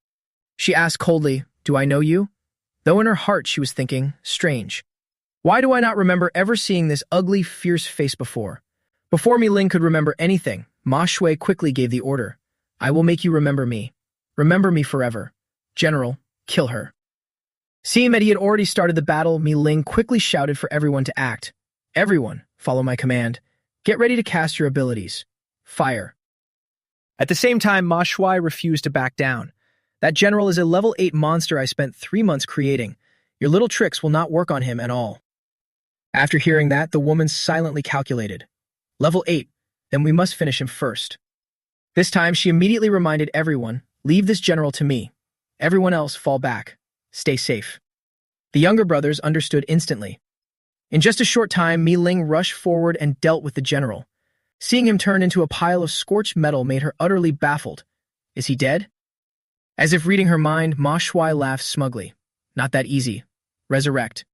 She asked coldly, do I know you? Though in her heart she was thinking, strange. Why do I not remember ever seeing this ugly, fierce face before? Before Mi Ling could remember anything, Ma Shui quickly gave the order. I will make you remember me. Remember me forever. General, kill her. Seeing that he had already started the battle, Mi Ling quickly shouted for everyone to act. Everyone, follow my command. Get ready to cast your abilities. Fire. At the same time, Ma Shui refused to back down. That general is a level 8 monster I spent 3 months creating. Your little tricks will not work on him at all. After hearing that, the woman silently calculated. Level 8, then we must finish him first. This time, she immediately reminded everyone, leave this general to me. Everyone else, fall back. Stay safe. The younger brothers understood instantly. In just a short time, Mi Ling rushed forward and dealt with the general. Seeing him turn into a pile of scorched metal made her utterly baffled. Is he dead? As if reading her mind, Ma Shui laughed smugly. Not that easy. Resurrect.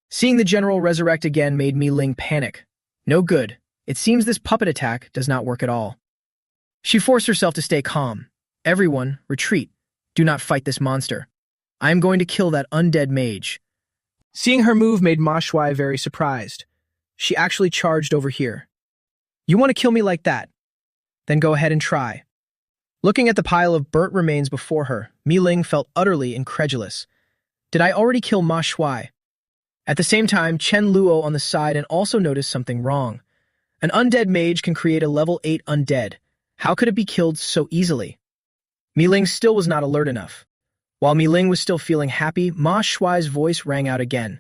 Seeing the general resurrect again made Mi Ling panic. No good. It seems this puppet attack does not work at all. She forced herself to stay calm. Everyone, retreat. Do not fight this monster. I am going to kill that undead mage. Seeing her move made Ma Shui very surprised. She actually charged over here. You want to kill me like that? Then go ahead and try. Looking at the pile of burnt remains before her, Mi Ling felt utterly incredulous. Did I already kill Ma Shui? At the same time, Chen Luo on the side and also noticed something wrong. An undead mage can create a level 8 undead. How could it be killed so easily? Mi Ling still was not alert enough. While Mi Ling was still feeling happy, Ma Shui's voice rang out again.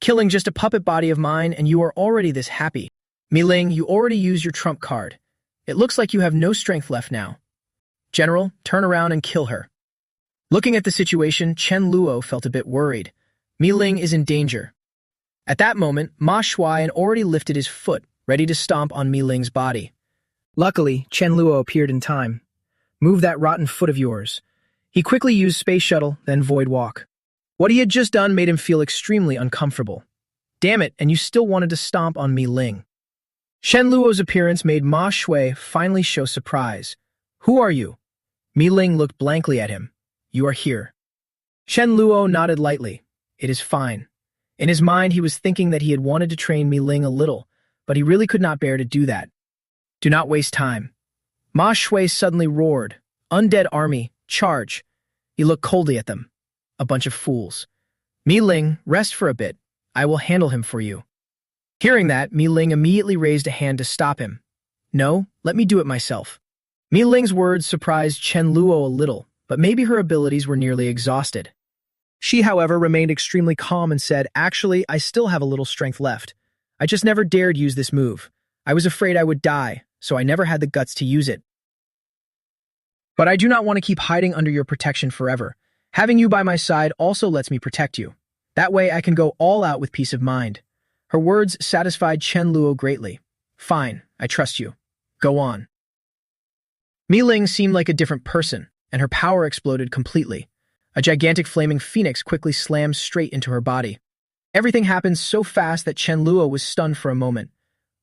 Killing just a puppet body of mine and you are already this happy. Mi Ling, you already used your trump card. It looks like you have no strength left now. General, turn around and kill her. Looking at the situation, Chen Luo felt a bit worried. Mi Ling is in danger. At that moment, Ma Shui had already lifted his foot, ready to stomp on Mi Ling's body. Luckily, Chen Luo appeared in time. Move that rotten foot of yours. He quickly used Space Shuttle, then Void Walk. What he had just done made him feel extremely uncomfortable. Damn it, and you still wanted to stomp on Mi Ling. Chen Luo's appearance made Ma Shui finally show surprise. Who are you? Mi Ling looked blankly at him. You are here. Chen Luo nodded lightly. It is fine. In his mind, he was thinking that he had wanted to train Mi Ling a little, but he really could not bear to do that. Do not waste time. Ma Shui suddenly roared. Undead army, charge. He looked coldly at them. A bunch of fools. Mi Ling, rest for a bit. I will handle him for you. Hearing that, Mi Ling immediately raised a hand to stop him. No, let me do it myself. Mi Ling's words surprised Chen Luo a little, but maybe her abilities were nearly exhausted. She, however, remained extremely calm and said, actually, I still have a little strength left. I just never dared use this move. I was afraid I would die, so I never had the guts to use it. But I do not want to keep hiding under your protection forever. Having you by my side also lets me protect you. That way I can go all out with peace of mind. Her words satisfied Chen Luo greatly. Fine, I trust you. Go on. Mi Ling seemed like a different person, and her power exploded completely. A gigantic flaming phoenix quickly slammed straight into her body. Everything happened so fast that Chen Luo was stunned for a moment.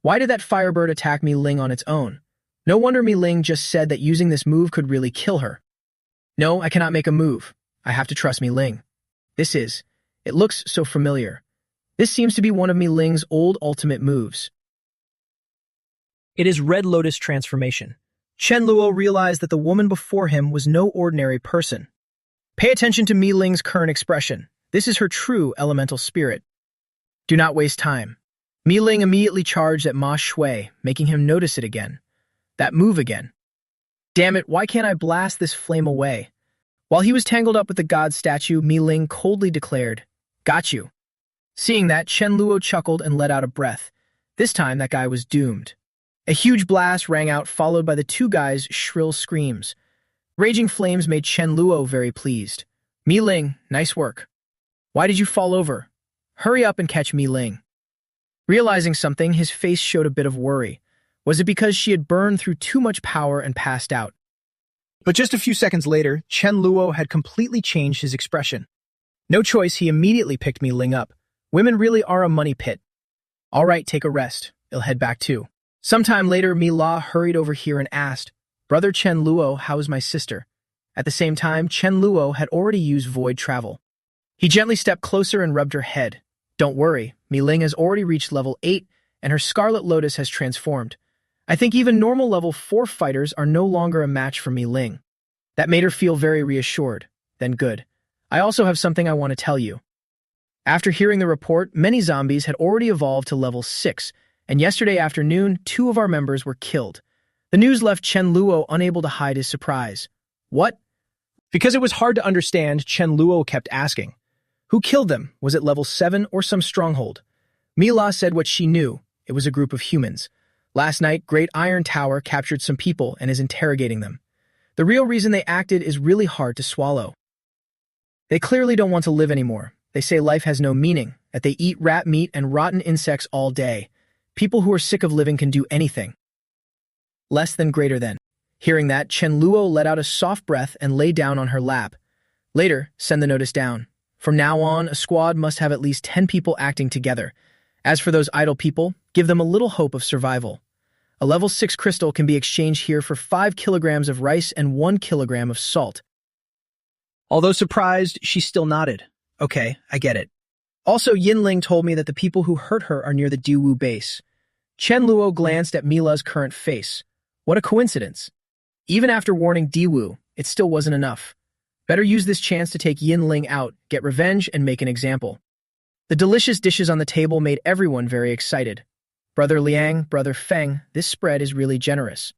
Why did that firebird attack Mi Ling on its own? No wonder Mi Ling just said that using this move could really kill her. No, I cannot make a move. I have to trust Mi Ling. It looks so familiar. This seems to be one of Mi Ling's old ultimate moves. It is Red Lotus transformation. Chen Luo realized that the woman before him was no ordinary person. Pay attention to Mi Ling's current expression. This is her true elemental spirit. Do not waste time. Mi Ling immediately charged at Ma Shui, making him notice it again. That move again. Damn it, why can't I blast this flame away? While he was tangled up with the god statue, Mi Ling coldly declared, "Got you." Seeing that, Chen Luo chuckled and let out a breath. This time, that guy was doomed. A huge blast rang out, followed by the two guys' shrill screams. Raging flames made Chen Luo very pleased. Mi Ling, nice work. Why did you fall over? Hurry up and catch Mi Ling. Realizing something, his face showed a bit of worry. Was it because she had burned through too much power and passed out? But just a few seconds later, Chen Luo had completely changed his expression. No choice, he immediately picked Mi Ling up. Women really are a money pit. All right, take a rest. I'll head back too. Sometime later, Mi La hurried over here and asked, "Brother Chen Luo, how is my sister?" At the same time, Chen Luo had already used void travel. He gently stepped closer and rubbed her head. Don't worry, Mi Ling has already reached level 8, and her Scarlet Lotus has transformed. I think even normal level 4 fighters are no longer a match for Mi Ling. That made her feel very reassured. Then good. I also have something I want to tell you. After hearing the report, many zombies had already evolved to level 6, and yesterday afternoon, 2 of our members were killed. The news left Chen Luo unable to hide his surprise. What? Because it was hard to understand, Chen Luo kept asking. Who killed them? Was it level 7 or some stronghold? Mi La said what she knew. It was a group of humans. Last night, Great Iron Tower captured some people and is interrogating them. The real reason they acted is really hard to swallow. They clearly don't want to live anymore. They say life has no meaning, that they eat rat meat and rotten insects all day. People who are sick of living can do anything. Less than greater than. Hearing that, Chen Luo let out a soft breath and lay down on her lap. Later, send the notice down. From now on, a squad must have at least 10 people acting together. As for those idle people, give them a little hope of survival. A level 6 crystal can be exchanged here for 5 kilograms of rice and 1 kilogram of salt. Although surprised, she still nodded. Okay, I get it. Also, Yinling told me that the people who hurt her are near the Diwu base. Chen Luo glanced at Mila's current face. What a coincidence. Even after warning Diwu, it still wasn't enough. Better use this chance to take Yinling out, get revenge, and make an example. The delicious dishes on the table made everyone very excited. Brother Liang, Brother Feng, this spread is really generous.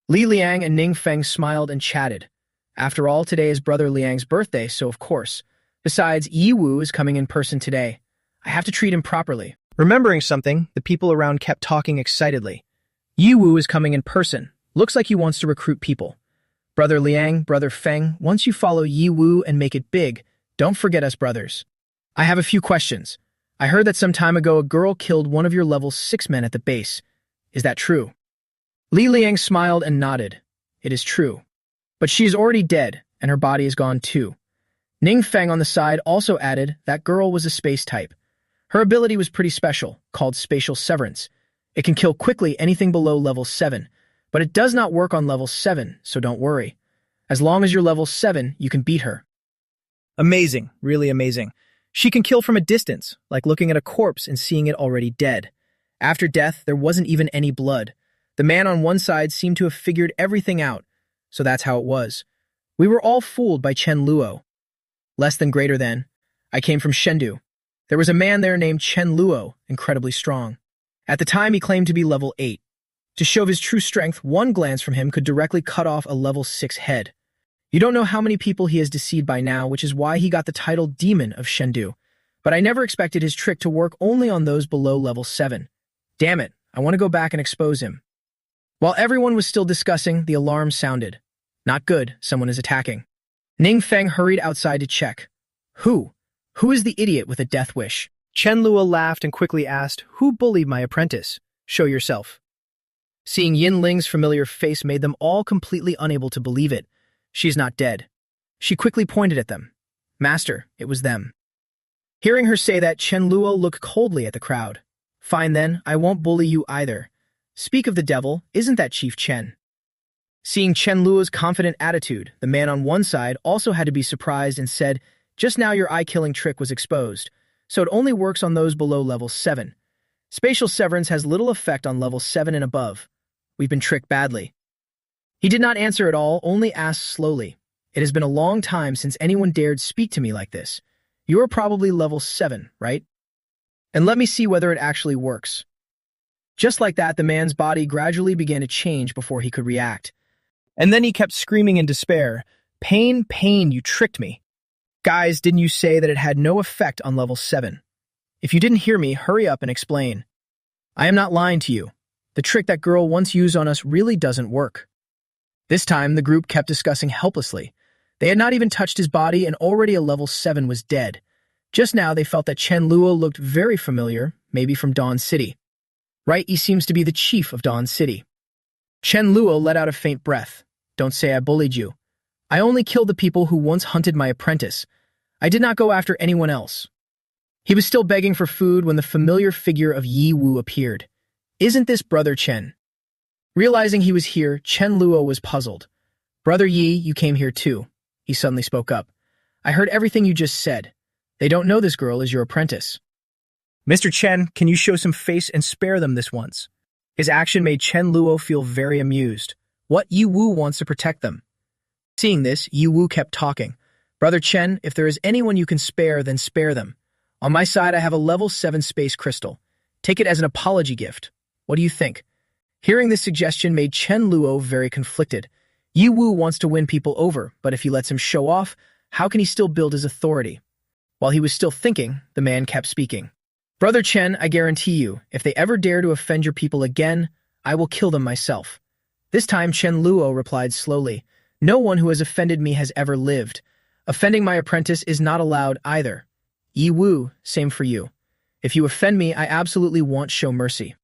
Li Liang and Ning Feng smiled and chatted. After all, today is Brother Liang's birthday, so of course. Besides, Yi Wu is coming in person today. I have to treat him properly. Remembering something, the people around kept talking excitedly. Yi Wu is coming in person. Looks like he wants to recruit people. Brother Liang, Brother Feng, once you follow Yi Wu and make it big, don't forget us brothers. I have a few questions. I heard that some time ago a girl killed one of your level 6 men at the base. Is that true? Li Liang smiled and nodded. It is true. But she is already dead, and her body is gone too. Ning Feng on the side also added that girl was a space type. Her ability was pretty special, called Spatial Severance. It can kill quickly anything below level 7, but it does not work on level 7, so don't worry. As long as you're level 7, you can beat her. Amazing, really amazing. She can kill from a distance, like looking at a corpse and seeing it already dead. After death, there wasn't even any blood. The man on one side seemed to have figured everything out, so that's how it was. We were all fooled by Chen Luo. Less than greater than. I came from Chengdu. There was a man there named Chen Luo, incredibly strong. At the time, he claimed to be level 8. To show his true strength, one glance from him could directly cut off a level 6 head. You don't know how many people he has deceived by now, which is why he got the title Demon of Chengdu. But I never expected his trick to work only on those below level 7. Damn it, I want to go back and expose him. While everyone was still discussing, the alarm sounded. Not good, someone is attacking. Ning Feng hurried outside to check. Who? Who is the idiot with a death wish? Chen Luo laughed and quickly asked, Who bullied my apprentice? Show yourself. Seeing Yin Ling's familiar face made them all completely unable to believe it. She's not dead. She quickly pointed at them. Master, it was them. Hearing her say that, Chen Luo looked coldly at the crowd. Fine then, I won't bully you either. Speak of the devil, isn't that Chief Chen? Seeing Chen Luo's confident attitude, the man on one side also had to be surprised and said, just now your eye-killing trick was exposed, so it only works on those below level 7. Spatial severance has little effect on level 7 and above. We've been tricked badly. He did not answer at all, only asked slowly. It has been a long time since anyone dared speak to me like this. You are probably level 7, right? And let me see whether it actually works. Just like that, the man's body gradually began to change before he could react. And then he kept screaming in despair, Pain, pain, you tricked me. Guys, didn't you say that it had no effect on level 7? If you didn't hear me, hurry up and explain. I am not lying to you. The trick that girl once used on us really doesn't work. This time, the group kept discussing helplessly. They had not even touched his body, and already a level 7 was dead. Just now, they felt that Chen Luo looked very familiar, maybe from Dawn City. Right, he seems to be the chief of Dawn City. Chen Luo let out a faint breath. Don't say I bullied you. I only killed the people who once hunted my apprentice. I did not go after anyone else. He was still begging for food when the familiar figure of Yi Wu appeared. Isn't this Brother Chen? Realizing he was here, Chen Luo was puzzled. Brother Yi, you came here too. He suddenly spoke up. I heard everything you just said. They don't know this girl is your apprentice. Mr. Chen, can you show some face and spare them this once? His action made Chen Luo feel very amused. What Yi Wu wants to protect them. Seeing this, Yi Wu kept talking. Brother Chen, if there is anyone you can spare, then spare them. On my side, I have a level 7 space crystal. Take it as an apology gift. What do you think? Hearing this suggestion made Chen Luo very conflicted. Yi Wu wants to win people over, but if he lets him show off, how can he still build his authority? While he was still thinking, the man kept speaking. Brother Chen, I guarantee you, if they ever dare to offend your people again, I will kill them myself. This time, Chen Luo replied slowly. No one who has offended me has ever lived. Offending my apprentice is not allowed either. Yi Wu, same for you. If you offend me, I absolutely won't show mercy.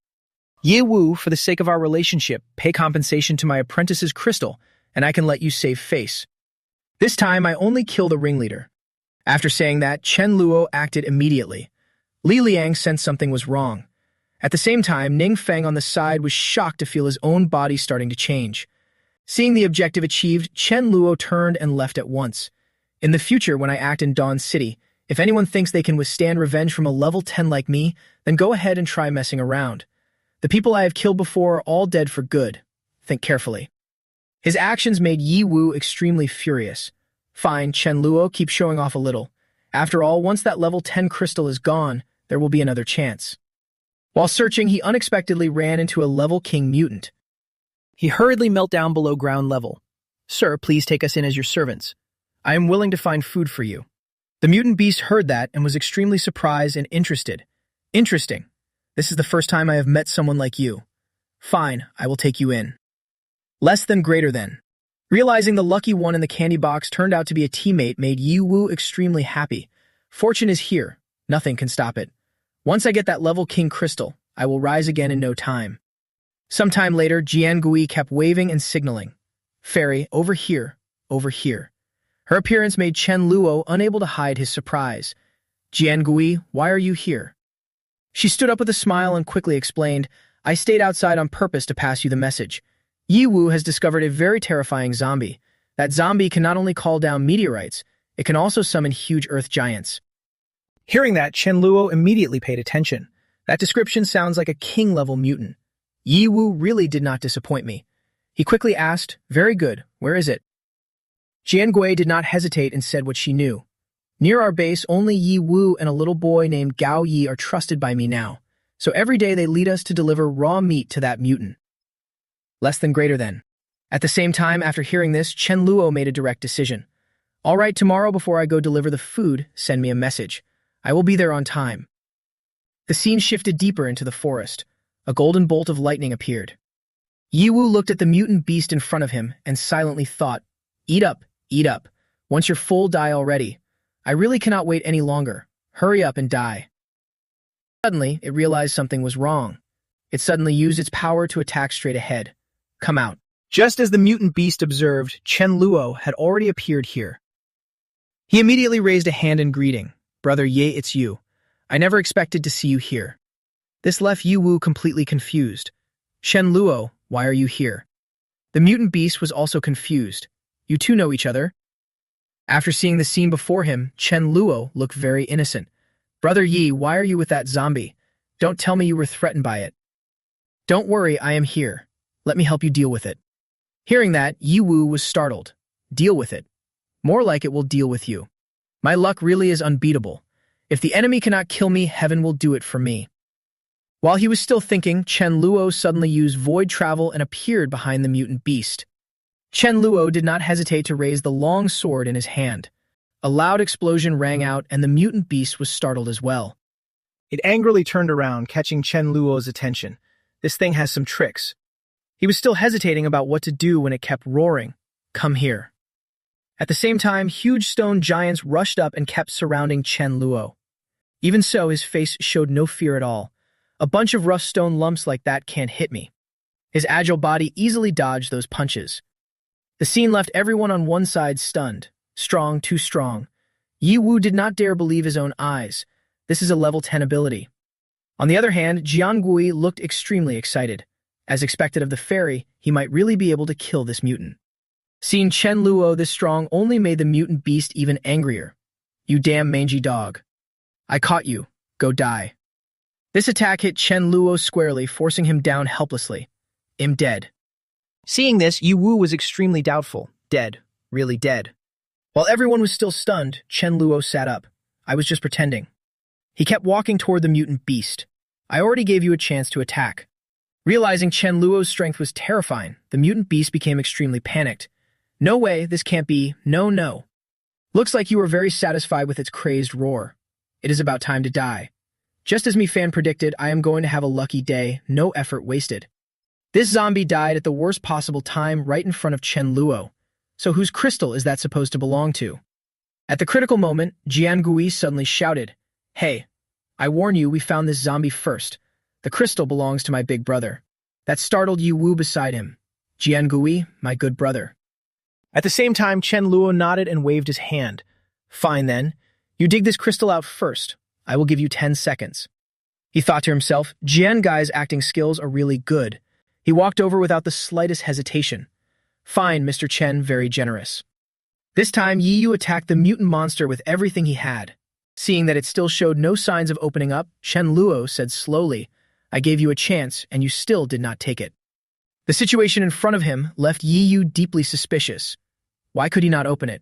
Yi Wu, for the sake of our relationship, pay compensation to my apprentice's crystal, and I can let you save face. This time, I only kill the ringleader. After saying that, Chen Luo acted immediately. Li Liang sensed something was wrong. At the same time, Ning Feng on the side was shocked to feel his own body starting to change. Seeing the objective achieved, Chen Luo turned and left at once. In the future, when I act in Dawn City, if anyone thinks they can withstand revenge from a level 10 like me, then go ahead and try messing around. The people I have killed before are all dead for good. Think carefully. His actions made Yi Wu extremely furious. Fine, Chen Luo, keep showing off a little. After all, once that level 10 crystal is gone, there will be another chance. While searching, he unexpectedly ran into a level king mutant. He hurriedly knelt down below ground level. Sir, please take us in as your servants. I am willing to find food for you. The mutant beast heard that and was extremely surprised and interested. Interesting. This is the first time I have met someone like you. Fine, I will take you in. Less than greater than. Realizing the lucky one in the candy box turned out to be a teammate made Yi Wu extremely happy. Fortune is here. Nothing can stop it. Once I get that level king crystal, I will rise again in no time. Sometime later, Jiangui kept waving and signaling. Fairy, over here, over here. Her appearance made Chen Luo unable to hide his surprise. Jiangui, why are you here? She stood up with a smile and quickly explained, I stayed outside on purpose to pass you the message. Yi Wu has discovered a very terrifying zombie. That zombie can not only call down meteorites, it can also summon huge earth giants. Hearing that, Chen Luo immediately paid attention. That description sounds like a king-level mutant. Yi Wu really did not disappoint me. He quickly asked, very good, where is it? Jiangui did not hesitate and said what she knew. Near our base, only Yi Wu and a little boy named Gao Yi are trusted by me now, so every day they lead us to deliver raw meat to that mutant. Less than greater than. At the same time, after hearing this, Chen Luo made a direct decision. All right, tomorrow before I go deliver the food, send me a message. I will be there on time. The scene shifted deeper into the forest. A golden bolt of lightning appeared. Yi Wu looked at the mutant beast in front of him and silently thought, eat up, eat up. Once you're full, die already. I really cannot wait any longer. Hurry up and die. Suddenly, it realized something was wrong. It suddenly used its power to attack straight ahead. Come out. Just as the mutant beast observed, Chen Luo had already appeared here. He immediately raised a hand in greeting. Brother Ye, it's you. I never expected to see you here. This left Yi Wu completely confused. Chen Luo, why are you here? The mutant beast was also confused. You two know each other? After seeing the scene before him, Chen Luo looked very innocent. Brother Yi, why are you with that zombie? Don't tell me you were threatened by it. Don't worry, I am here. Let me help you deal with it. Hearing that, Yi Wu was startled. Deal with it. More like it will deal with you. My luck really is unbeatable. If the enemy cannot kill me, heaven will do it for me. While he was still thinking, Chen Luo suddenly used void travel and appeared behind the mutant beast. Chen Luo did not hesitate to raise the long sword in his hand. A loud explosion rang out, and the mutant beast was startled as well. It angrily turned around, catching Chen Luo's attention. This thing has some tricks. He was still hesitating about what to do when it kept roaring. Come here. At the same time, huge stone giants rushed up and kept surrounding Chen Luo. Even so, his face showed no fear at all. A bunch of rough stone lumps like that can't hit me. His agile body easily dodged those punches. The scene left everyone on one side stunned. Strong, too strong. Yi Wu did not dare believe his own eyes. This is a level 10 ability. On the other hand, Jiangui looked extremely excited. As expected of the fairy, he might really be able to kill this mutant. Seeing Chen Luo this strong only made the mutant beast even angrier. You damn mangy dog. I caught you. Go die. This attack hit Chen Luo squarely, forcing him down helplessly. I'm dead. Seeing this, Yi Wu was extremely doubtful. Dead. Really dead. While everyone was still stunned, Chen Luo sat up. I was just pretending. He kept walking toward the mutant beast. I already gave you a chance to attack. Realizing Chen Luo's strength was terrifying, the mutant beast became extremely panicked. No way, this can't be. No. Looks like you were very satisfied with its crazed roar. It is about time to die. Just as Mi-Fan predicted, I am going to have a lucky day, no effort wasted. This zombie died at the worst possible time right in front of Chen Luo. So whose crystal is that supposed to belong to? At the critical moment, Jiangui suddenly shouted, Hey, I warn you, we found this zombie first. The crystal belongs to my big brother. That startled Yi Wu beside him. Jiangui, my good brother. At the same time, Chen Luo nodded and waved his hand. Fine then. You dig this crystal out first. I will give you 10 seconds. He thought to himself, Jiangai's acting skills are really good. He walked over without the slightest hesitation. Fine, Mr. Chen, very generous. This time, Yi Yu attacked the mutant monster with everything he had. Seeing that it still showed no signs of opening up, Chen Luo said slowly, I gave you a chance, and you still did not take it. The situation in front of him left Yi Yu deeply suspicious. Why could he not open it?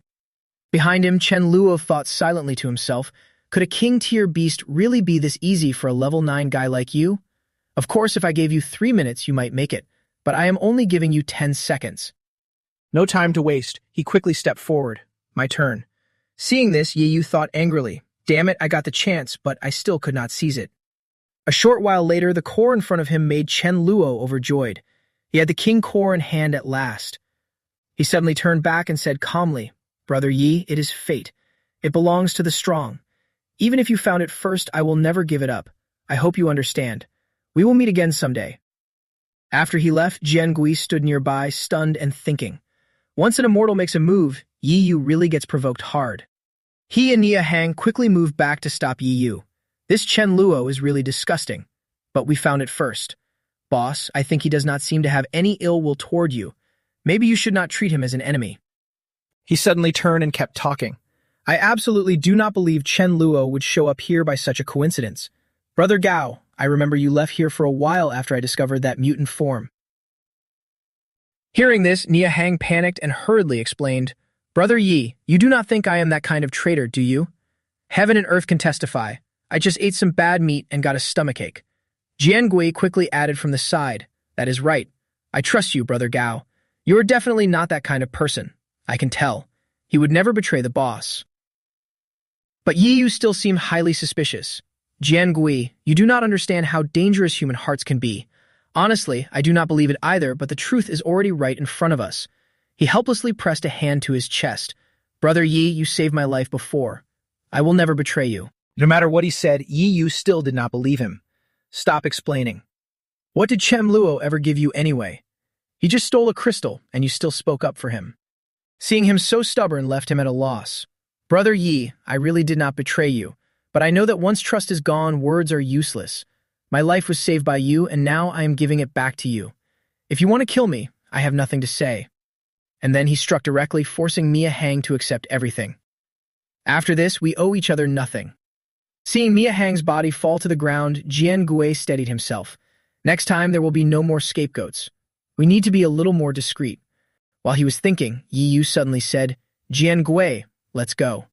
Behind him, Chen Luo thought silently to himself, could a king-tier beast really be this easy for a level 9 guy like you? Of course, if I gave you 3 minutes, you might make it, but I am only giving you 10 seconds. No time to waste. He quickly stepped forward. My turn. Seeing this, Yi Yu thought angrily, damn it, I got the chance, but I still could not seize it. A short while later, the core in front of him made Chen Luo overjoyed. He had the king core in hand at last. He suddenly turned back and said calmly, Brother Yi, it is fate. It belongs to the strong. Even if you found it first, I will never give it up. I hope you understand. We will meet again someday. After he left, Jiangui stood nearby, stunned and thinking. Once an immortal makes a move, Yi Yu really gets provoked hard. He and Nia Hang quickly moved back to stop Yi Yu. This Chen Luo is really disgusting, but we found it first. Boss, I think he does not seem to have any ill will toward you. Maybe you should not treat him as an enemy. He suddenly turned and kept talking. I absolutely do not believe Chen Luo would show up here by such a coincidence. Brother Gao, I remember you left here for a while after I discovered that mutant form. Hearing this, Nia Hang panicked and hurriedly explained, Brother Yi, you do not think I am that kind of traitor, do you? Heaven and earth can testify. I just ate some bad meat and got a stomachache. Jiangui quickly added from the side, That is right. I trust you, Brother Gao. You are definitely not that kind of person. I can tell. He would never betray the boss. But Yi Yu still seemed highly suspicious. Jiangui, you do not understand how dangerous human hearts can be. Honestly, I do not believe it either, but the truth is already right in front of us. He helplessly pressed a hand to his chest. Brother Yi, you saved my life before. I will never betray you. No matter what he said, Yi Yu still did not believe him. Stop explaining. What did Chen Luo ever give you anyway? He just stole a crystal, and you still spoke up for him. Seeing him so stubborn left him at a loss. Brother Yi, I really did not betray you, but I know that once trust is gone, words are useless. My life was saved by you, and now I am giving it back to you. If you want to kill me, I have nothing to say. And then he struck directly, forcing Mia Hang to accept everything. After this, we owe each other nothing. Seeing Mia Hang's body fall to the ground, Jian Gui steadied himself. Next time, there will be no more scapegoats. We need to be a little more discreet. While he was thinking, Yi Yu suddenly said, Jian Gui, let's go.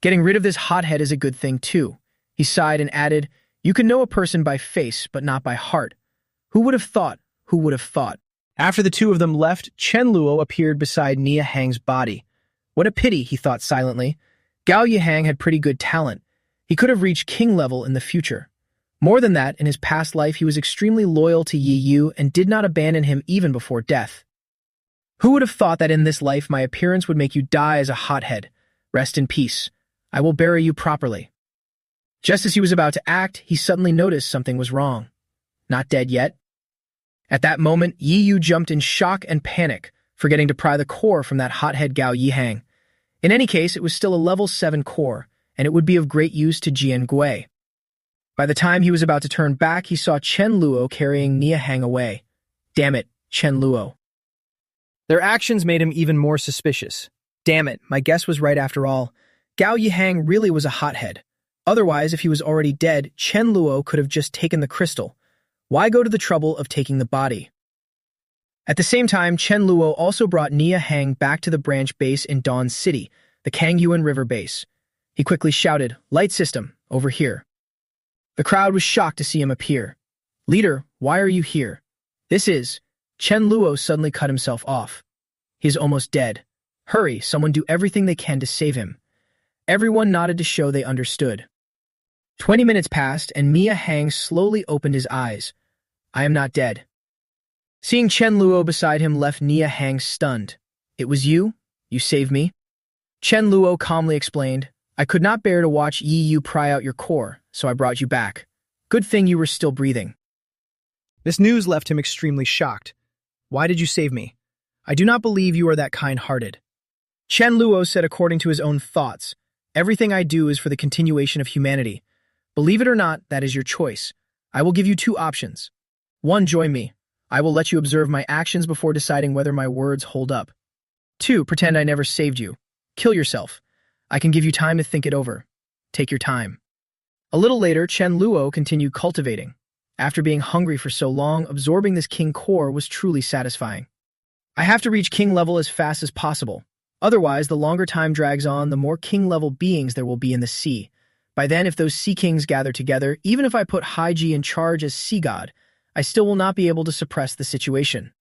Getting rid of this hothead is a good thing, too. He sighed and added, you can know a person by face, but not by heart. Who would have thought? Who would have thought? After the two of them left, Chen Luo appeared beside Nia Hang's body. What a pity, he thought silently. Gao Yihang had pretty good talent. He could have reached king level in the future. More than that, in his past life, he was extremely loyal to Yi Yu and did not abandon him even before death. Who would have thought that in this life my appearance would make you die as a hothead? Rest in peace. I will bury you properly. Just as he was about to act, he suddenly noticed something was wrong. Not dead yet? At that moment, Yi Yu jumped in shock and panic, forgetting to pry the core from that hothead Gao Yihang. In any case, it was still a level 7 core, and it would be of great use to Jian Gui. By the time he was about to turn back, he saw Chen Luo carrying Nia Hang away. Damn it, Chen Luo. Their actions made him even more suspicious. Damn it, my guess was right after all. Gao Yihang really was a hothead. Otherwise, if he was already dead, Chen Luo could have just taken the crystal. Why go to the trouble of taking the body? At the same time, Chen Luo also brought Nia Hang back to the branch base in Dawn City, the Kangyuan River base. He quickly shouted, Light system, over here. The crowd was shocked to see him appear. Leader, why are you here? This is... Chen Luo suddenly cut himself off. He is almost dead. Hurry, someone do everything they can to save him. Everyone nodded to show they understood. 20 minutes passed, and Mia Hang slowly opened his eyes. I am not dead. Seeing Chen Luo beside him left Nia Hang stunned. It was you? You saved me? Chen Luo calmly explained, I could not bear to watch Yi Yu pry out your core, so I brought you back. Good thing you were still breathing. This news left him extremely shocked. Why did you save me? I do not believe you are that kind-hearted. Chen Luo said according to his own thoughts, everything I do is for the continuation of humanity. Believe it or not, that is your choice. I will give you 2 options. 1, join me. I will let you observe my actions before deciding whether my words hold up. 2, pretend I never saved you. Kill yourself. I can give you time to think it over. Take your time. A little later, Chen Luo continued cultivating. After being hungry for so long, absorbing this king core was truly satisfying. I have to reach king level as fast as possible. Otherwise, the longer time drags on, the more king level beings there will be in the sea. By then, if those sea kings gather together, even if I put Haiji in charge as sea god, I still will not be able to suppress the situation.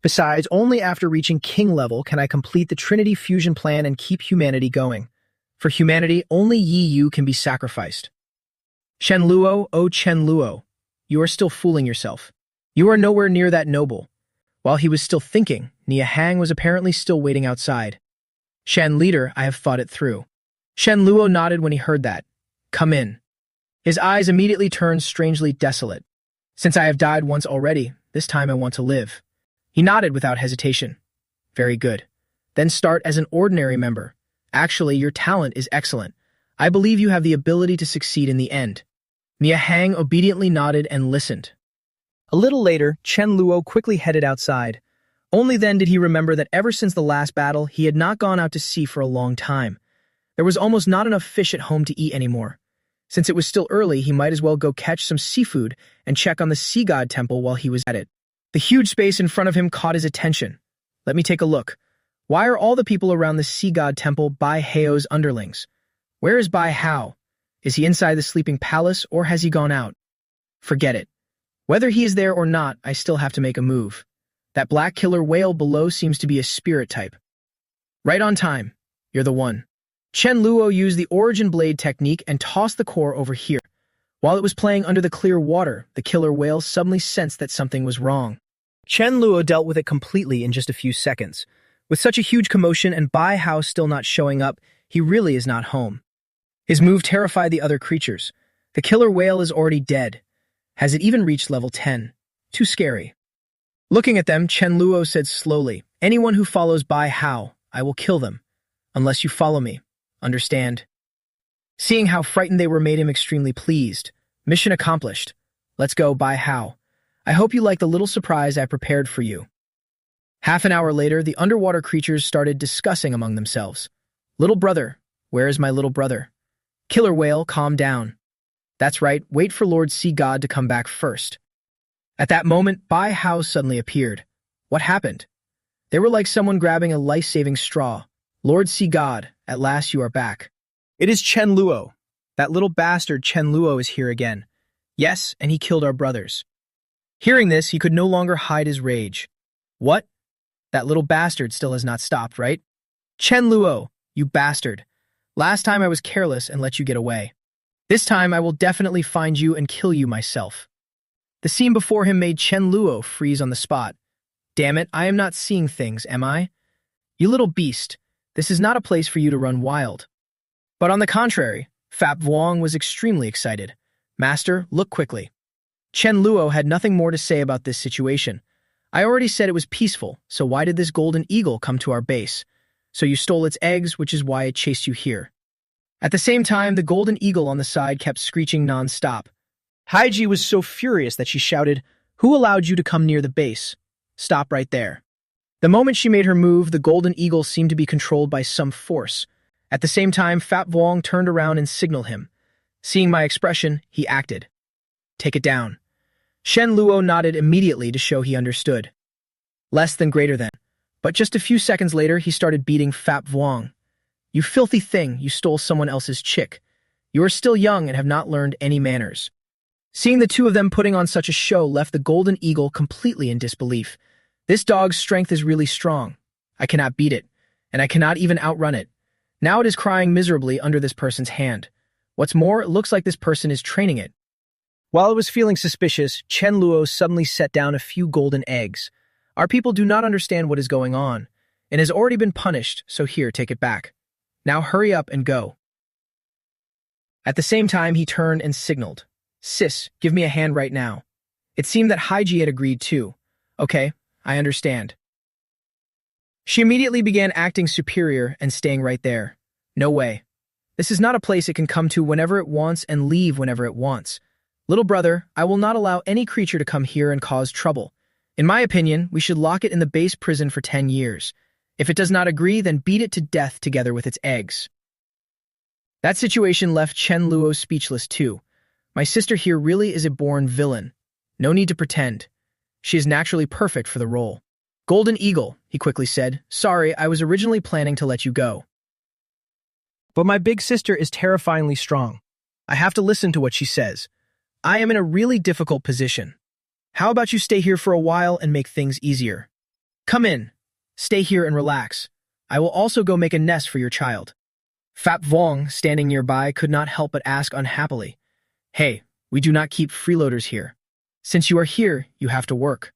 Besides, only after reaching king level can I complete the Trinity fusion plan and keep humanity going. For humanity, only Yi Yu can be sacrificed. Chen Luo, oh Chen Luo, you are still fooling yourself. You are nowhere near that noble. While he was still thinking, Nia Hang was apparently still waiting outside. Shen leader, I have thought it through. Chen Luo nodded when he heard that. Come in. His eyes immediately turned strangely desolate. Since I have died once already, this time I want to live. He nodded without hesitation. Very good. Then start as an ordinary member. Actually, your talent is excellent. I believe you have the ability to succeed in the end. Nia Hang obediently nodded and listened. A little later, Chen Luo quickly headed outside. Only then did he remember that ever since the last battle, he had not gone out to sea for a long time. There was almost not enough fish at home to eat anymore. Since it was still early, he might as well go catch some seafood and check on the sea god temple while he was at it. The huge space in front of him caught his attention. Let me take a look. Why are all the people around the sea god temple Bai Hao's underlings? Where is Bai Hao? Is he inside the sleeping palace, or has he gone out? Forget it. Whether he is there or not, I still have to make a move. That black killer whale below seems to be a spirit type. Right on time. You're the one. Chen Luo used the origin blade technique and tossed the core over here. While it was playing under the clear water, the killer whale suddenly sensed that something was wrong. Chen Luo dealt with it completely in just a few seconds. With such a huge commotion and Bai Hao still not showing up, he really is not home. His move terrified the other creatures. The killer whale is already dead. Has it even reached level 10? Too scary. Looking at them, Chen Luo said slowly, anyone who follows Bai Hao, I will kill them. Unless you follow me. Understand? Seeing how frightened they were made him extremely pleased. Mission accomplished. Let's go, Bai Hao. I hope you like the little surprise I prepared for you. Half an hour later, the underwater creatures started discussing among themselves. Little brother, where is my little brother? Killer whale, calm down. That's right, wait for Lord Sea God to come back first. At that moment, Bai Hao suddenly appeared. What happened? They were like someone grabbing a life-saving straw. Lord Sea God, at last you are back. It is Chen Luo. That little bastard Chen Luo is here again. Yes, and he killed our brothers. Hearing this, he could no longer hide his rage. What? That little bastard still has not stopped, right? Chen Luo, you bastard. Last time I was careless and let you get away. This time I will definitely find you and kill you myself. The scene before him made Chen Luo freeze on the spot. Damn it, I am not seeing things, am I? You little beast, this is not a place for you to run wild. But on the contrary, Fap Vuong was extremely excited. Master, look quickly. Chen Luo had nothing more to say about this situation. I already said it was peaceful, so why did this golden eagle come to our base? So you stole its eggs, which is why it chased you here. At the same time, the golden eagle on the side kept screeching non-stop. Haiji was so furious that she shouted, "Who allowed you to come near the base? Stop right there." The moment she made her move, the golden eagle seemed to be controlled by some force. At the same time, Fap Vuong turned around and signaled him. Seeing my expression, he acted. Take it down. Chen Luo nodded immediately to show he understood. Less than greater than. But just a few seconds later, he started beating Fap Vuong. You filthy thing, you stole someone else's chick. You are still young and have not learned any manners. Seeing the two of them putting on such a show left the golden eagle completely in disbelief. This dog's strength is really strong. I cannot beat it, and I cannot even outrun it. Now it is crying miserably under this person's hand. What's more, it looks like this person is training it. While it was feeling suspicious, Chen Luo suddenly set down a few golden eggs. Our people do not understand what is going on, and has already been punished, so here, take it back. Now hurry up and go. At the same time, he turned and signaled. Sis, give me a hand right now. It seemed that Haiji had agreed too. Okay, I understand. She immediately began acting superior and staying right there. No way. This is not a place it can come to whenever it wants and leave whenever it wants. Little brother, I will not allow any creature to come here and cause trouble. In my opinion, we should lock it in the base prison for 10 years. If it does not agree, then beat it to death together with its eggs. That situation left Chen Luo speechless too. My sister here really is a born villain. No need to pretend. She is naturally perfect for the role. Golden Eagle, he quickly said. Sorry, I was originally planning to let you go. But my big sister is terrifyingly strong. I have to listen to what she says. I am in a really difficult position. How about you stay here for a while and make things easier? Come in. Stay here and relax. I will also go make a nest for your child. Fap Vuong, standing nearby, could not help but ask unhappily. Hey, we do not keep freeloaders here. Since you are here, you have to work.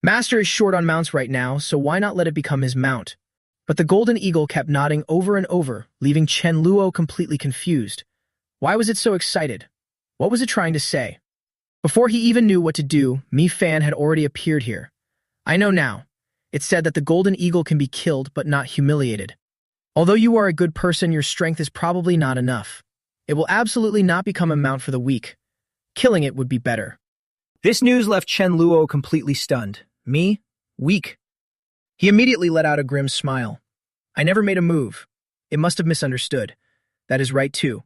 Master is short on mounts right now, so why not let it become his mount? But the golden eagle kept nodding over and over, leaving Chen Luo completely confused. Why was it so excited? What was it trying to say? Before he even knew what to do, Mi Fan had already appeared here. I know now. It said that the golden eagle can be killed but not humiliated. Although you are a good person, your strength is probably not enough. It will absolutely not become a mount for the weak. Killing it would be better. This news left Chen Luo completely stunned. Me? Weak? He immediately let out a grim smile. I never made a move. It must have misunderstood. That is right too.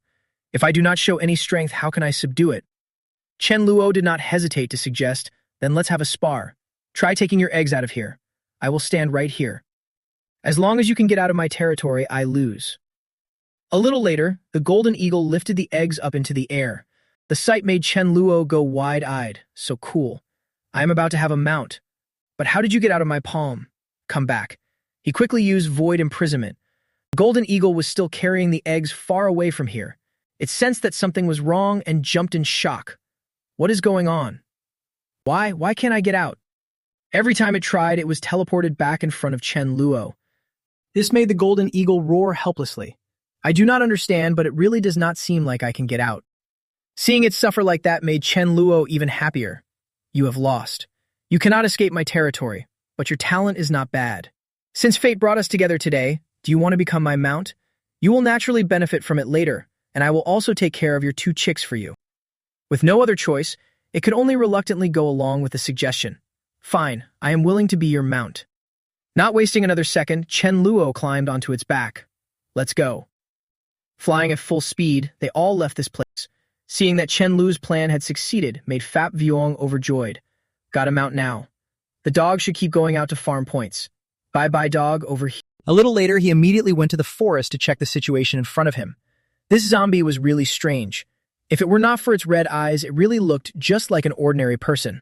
If I do not show any strength, how can I subdue it? Chen Luo did not hesitate to suggest, then let's have a spar. Try taking your eggs out of here. I will stand right here. As long as you can get out of my territory, I lose. A little later, the golden eagle lifted the eggs up into the air. The sight made Chen Luo go wide-eyed. So cool. I am about to have a mount. But how did you get out of my palm? Come back. He quickly used void imprisonment. The golden eagle was still carrying the eggs far away from here. It sensed that something was wrong and jumped in shock. What is going on? Why can't I get out? Every time it tried, it was teleported back in front of Chen Luo. This made the golden eagle roar helplessly. I do not understand, but it really does not seem like I can get out. Seeing it suffer like that made Chen Luo even happier. You have lost. You cannot escape my territory, but your talent is not bad. Since fate brought us together today, do you want to become my mount? You will naturally benefit from it later, and I will also take care of your 2 chicks for you. With no other choice, it could only reluctantly go along with the suggestion. Fine, I am willing to be your mount. Not wasting another second, Chen Luo climbed onto its back. Let's go. Flying at full speed, they all left this place. Seeing that Chen Lu's plan had succeeded made Fat Vuong overjoyed. Got him out now. The dog should keep going out to farm points. Bye-bye, dog, over here. A little later, he immediately went to the forest to check the situation in front of him. This zombie was really strange. If it were not for its red eyes, it really looked just like an ordinary person.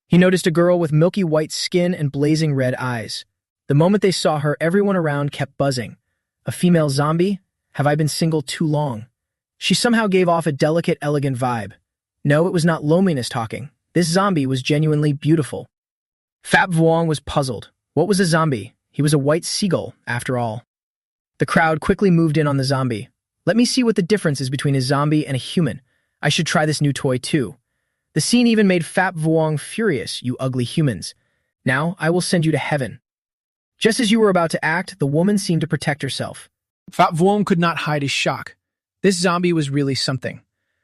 He noticed a girl with milky white skin and blazing red eyes. The moment they saw her, everyone around kept buzzing. A female zombie? Have I been single too long? She somehow gave off a delicate, elegant vibe. No, it was not loneliness talking. This zombie was genuinely beautiful. Fat Vuong was puzzled. What was a zombie? He was a white seagull, after all. The crowd quickly moved in on the zombie. Let me see what the difference is between a zombie and a human. I should try this new toy too. The scene even made Fat Vuong furious, you ugly humans. Now, I will send you to heaven. Just as you were about to act, the woman seemed to protect herself. Fat Vuong could not hide his shock. This zombie was really something.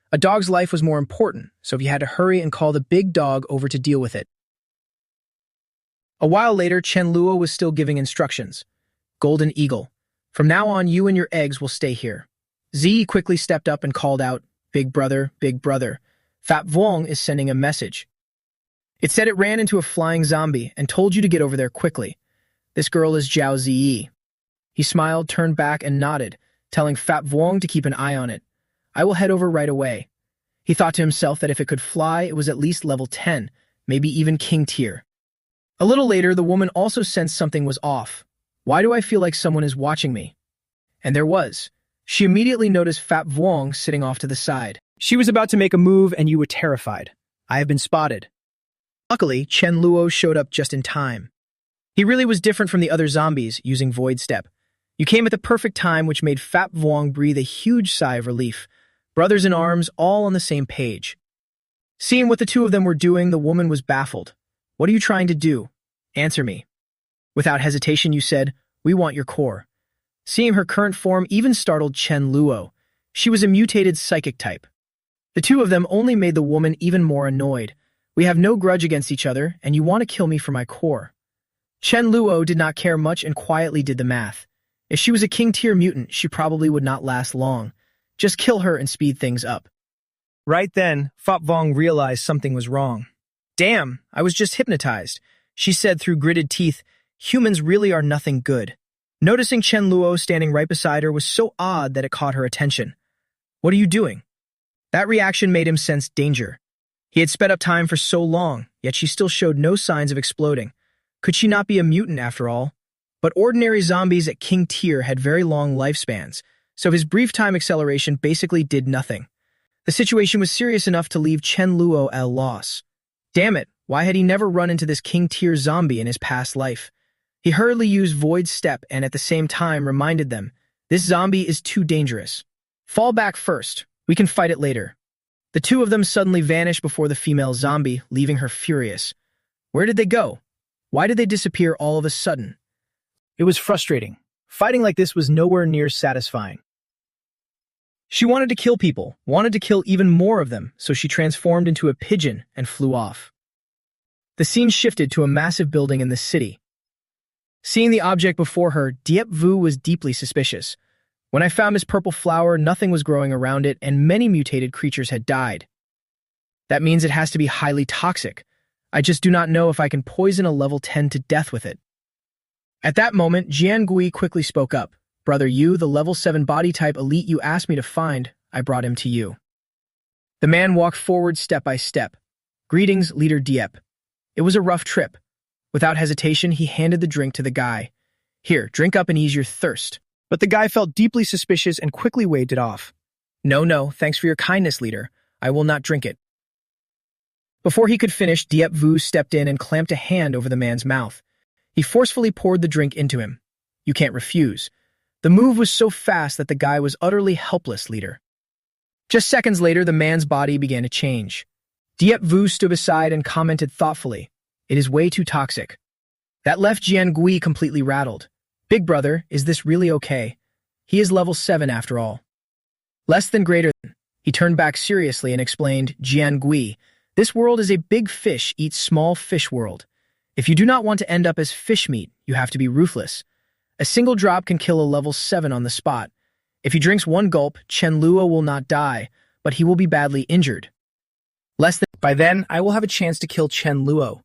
A dog's life was more important, so he had to hurry and call the big dog over to deal with it. A while later, Chen Luo was still giving instructions. Golden Eagle, from now on you and your eggs will stay here. Z quickly stepped up and called out, Big brother, Fat Vuong is sending a message. It said it ran into a flying zombie and told you to get over there quickly. This girl is Zhao Ziyi. He smiled, turned back, and nodded, telling Fat Vuong to keep an eye on it. I will head over right away. He thought to himself that if it could fly, it was at least level 10, maybe even king tier. A little later, the woman also sensed something was off. Why do I feel like someone is watching me? And there was. She immediately noticed Fat Vuong sitting off to the side. She was about to make a move and you were terrified. I have been spotted. Luckily, Chen Luo showed up just in time. He really was different from the other zombies using Void Step. You came at the perfect time, which made Fat Vuong breathe a huge sigh of relief. Brothers in arms, all on the same page. Seeing what the two of them were doing, the woman was baffled. What are you trying to do? Answer me. Without hesitation, you said, we want your core. Seeing her current form even startled Chen Luo. She was a mutated psychic type. The two of them only made the woman even more annoyed. We have no grudge against each other, and you want to kill me for my core. Chen Luo did not care much and quietly did the math. If she was a king-tier mutant, she probably would not last long. Just kill her and speed things up. Right then, Fat Vuong realized something was wrong. Damn, I was just hypnotized. She said through gritted teeth, humans really are nothing good. Noticing Chen Luo standing right beside her was so odd that it caught her attention. What are you doing? That reaction made him sense danger. He had sped up time for so long, yet she still showed no signs of exploding. Could she not be a mutant after all? But ordinary zombies at king tier had very long lifespans, so his brief time acceleration basically did nothing. The situation was serious enough to leave Chen Luo at a loss. Damn it, why had he never run into this king tier zombie in his past life? He hurriedly used Void Step and at the same time reminded them, this zombie is too dangerous. Fall back first, we can fight it later. The two of them suddenly vanished before the female zombie, leaving her furious. Where did they go? Why did they disappear all of a sudden? It was frustrating. Fighting like this was nowhere near satisfying. She wanted to kill people, wanted to kill even more of them, so she transformed into a pigeon and flew off. The scene shifted to a massive building in the city. Seeing the object before her, Diep Vu was deeply suspicious. When I found this purple flower, nothing was growing around it and many mutated creatures had died. That means it has to be highly toxic. I just do not know if I can poison a level 10 to death with it. At that moment, Jian Gui quickly spoke up. Brother Yu, the level 7 body type elite you asked me to find, I brought him to you. The man walked forward step by step. Greetings, Leader Diep. It was a rough trip. Without hesitation, he handed the drink to the guy. Here, drink up and ease your thirst. But the guy felt deeply suspicious and quickly waved it off. No, thanks for your kindness, leader. I will not drink it. Before he could finish, Diep Vu stepped in and clamped a hand over the man's mouth. He forcefully poured the drink into him. You can't refuse. The move was so fast that the guy was utterly helpless, leader. Just seconds later, the man's body began to change. Diep Vu stood aside and commented thoughtfully, "It is way too toxic." That left Jian Gui completely rattled. "Big brother, is this really okay? He is level 7 after all." "Less than greater than." He turned back seriously and explained, "Jian Gui, this world is a big fish eats small fish world. If you do not want to end up as fish meat, you have to be ruthless. A single drop can kill a level 7 on the spot. If he drinks one gulp, Chen Luo will not die, but he will be badly injured. By then, I will have a chance to kill Chen Luo."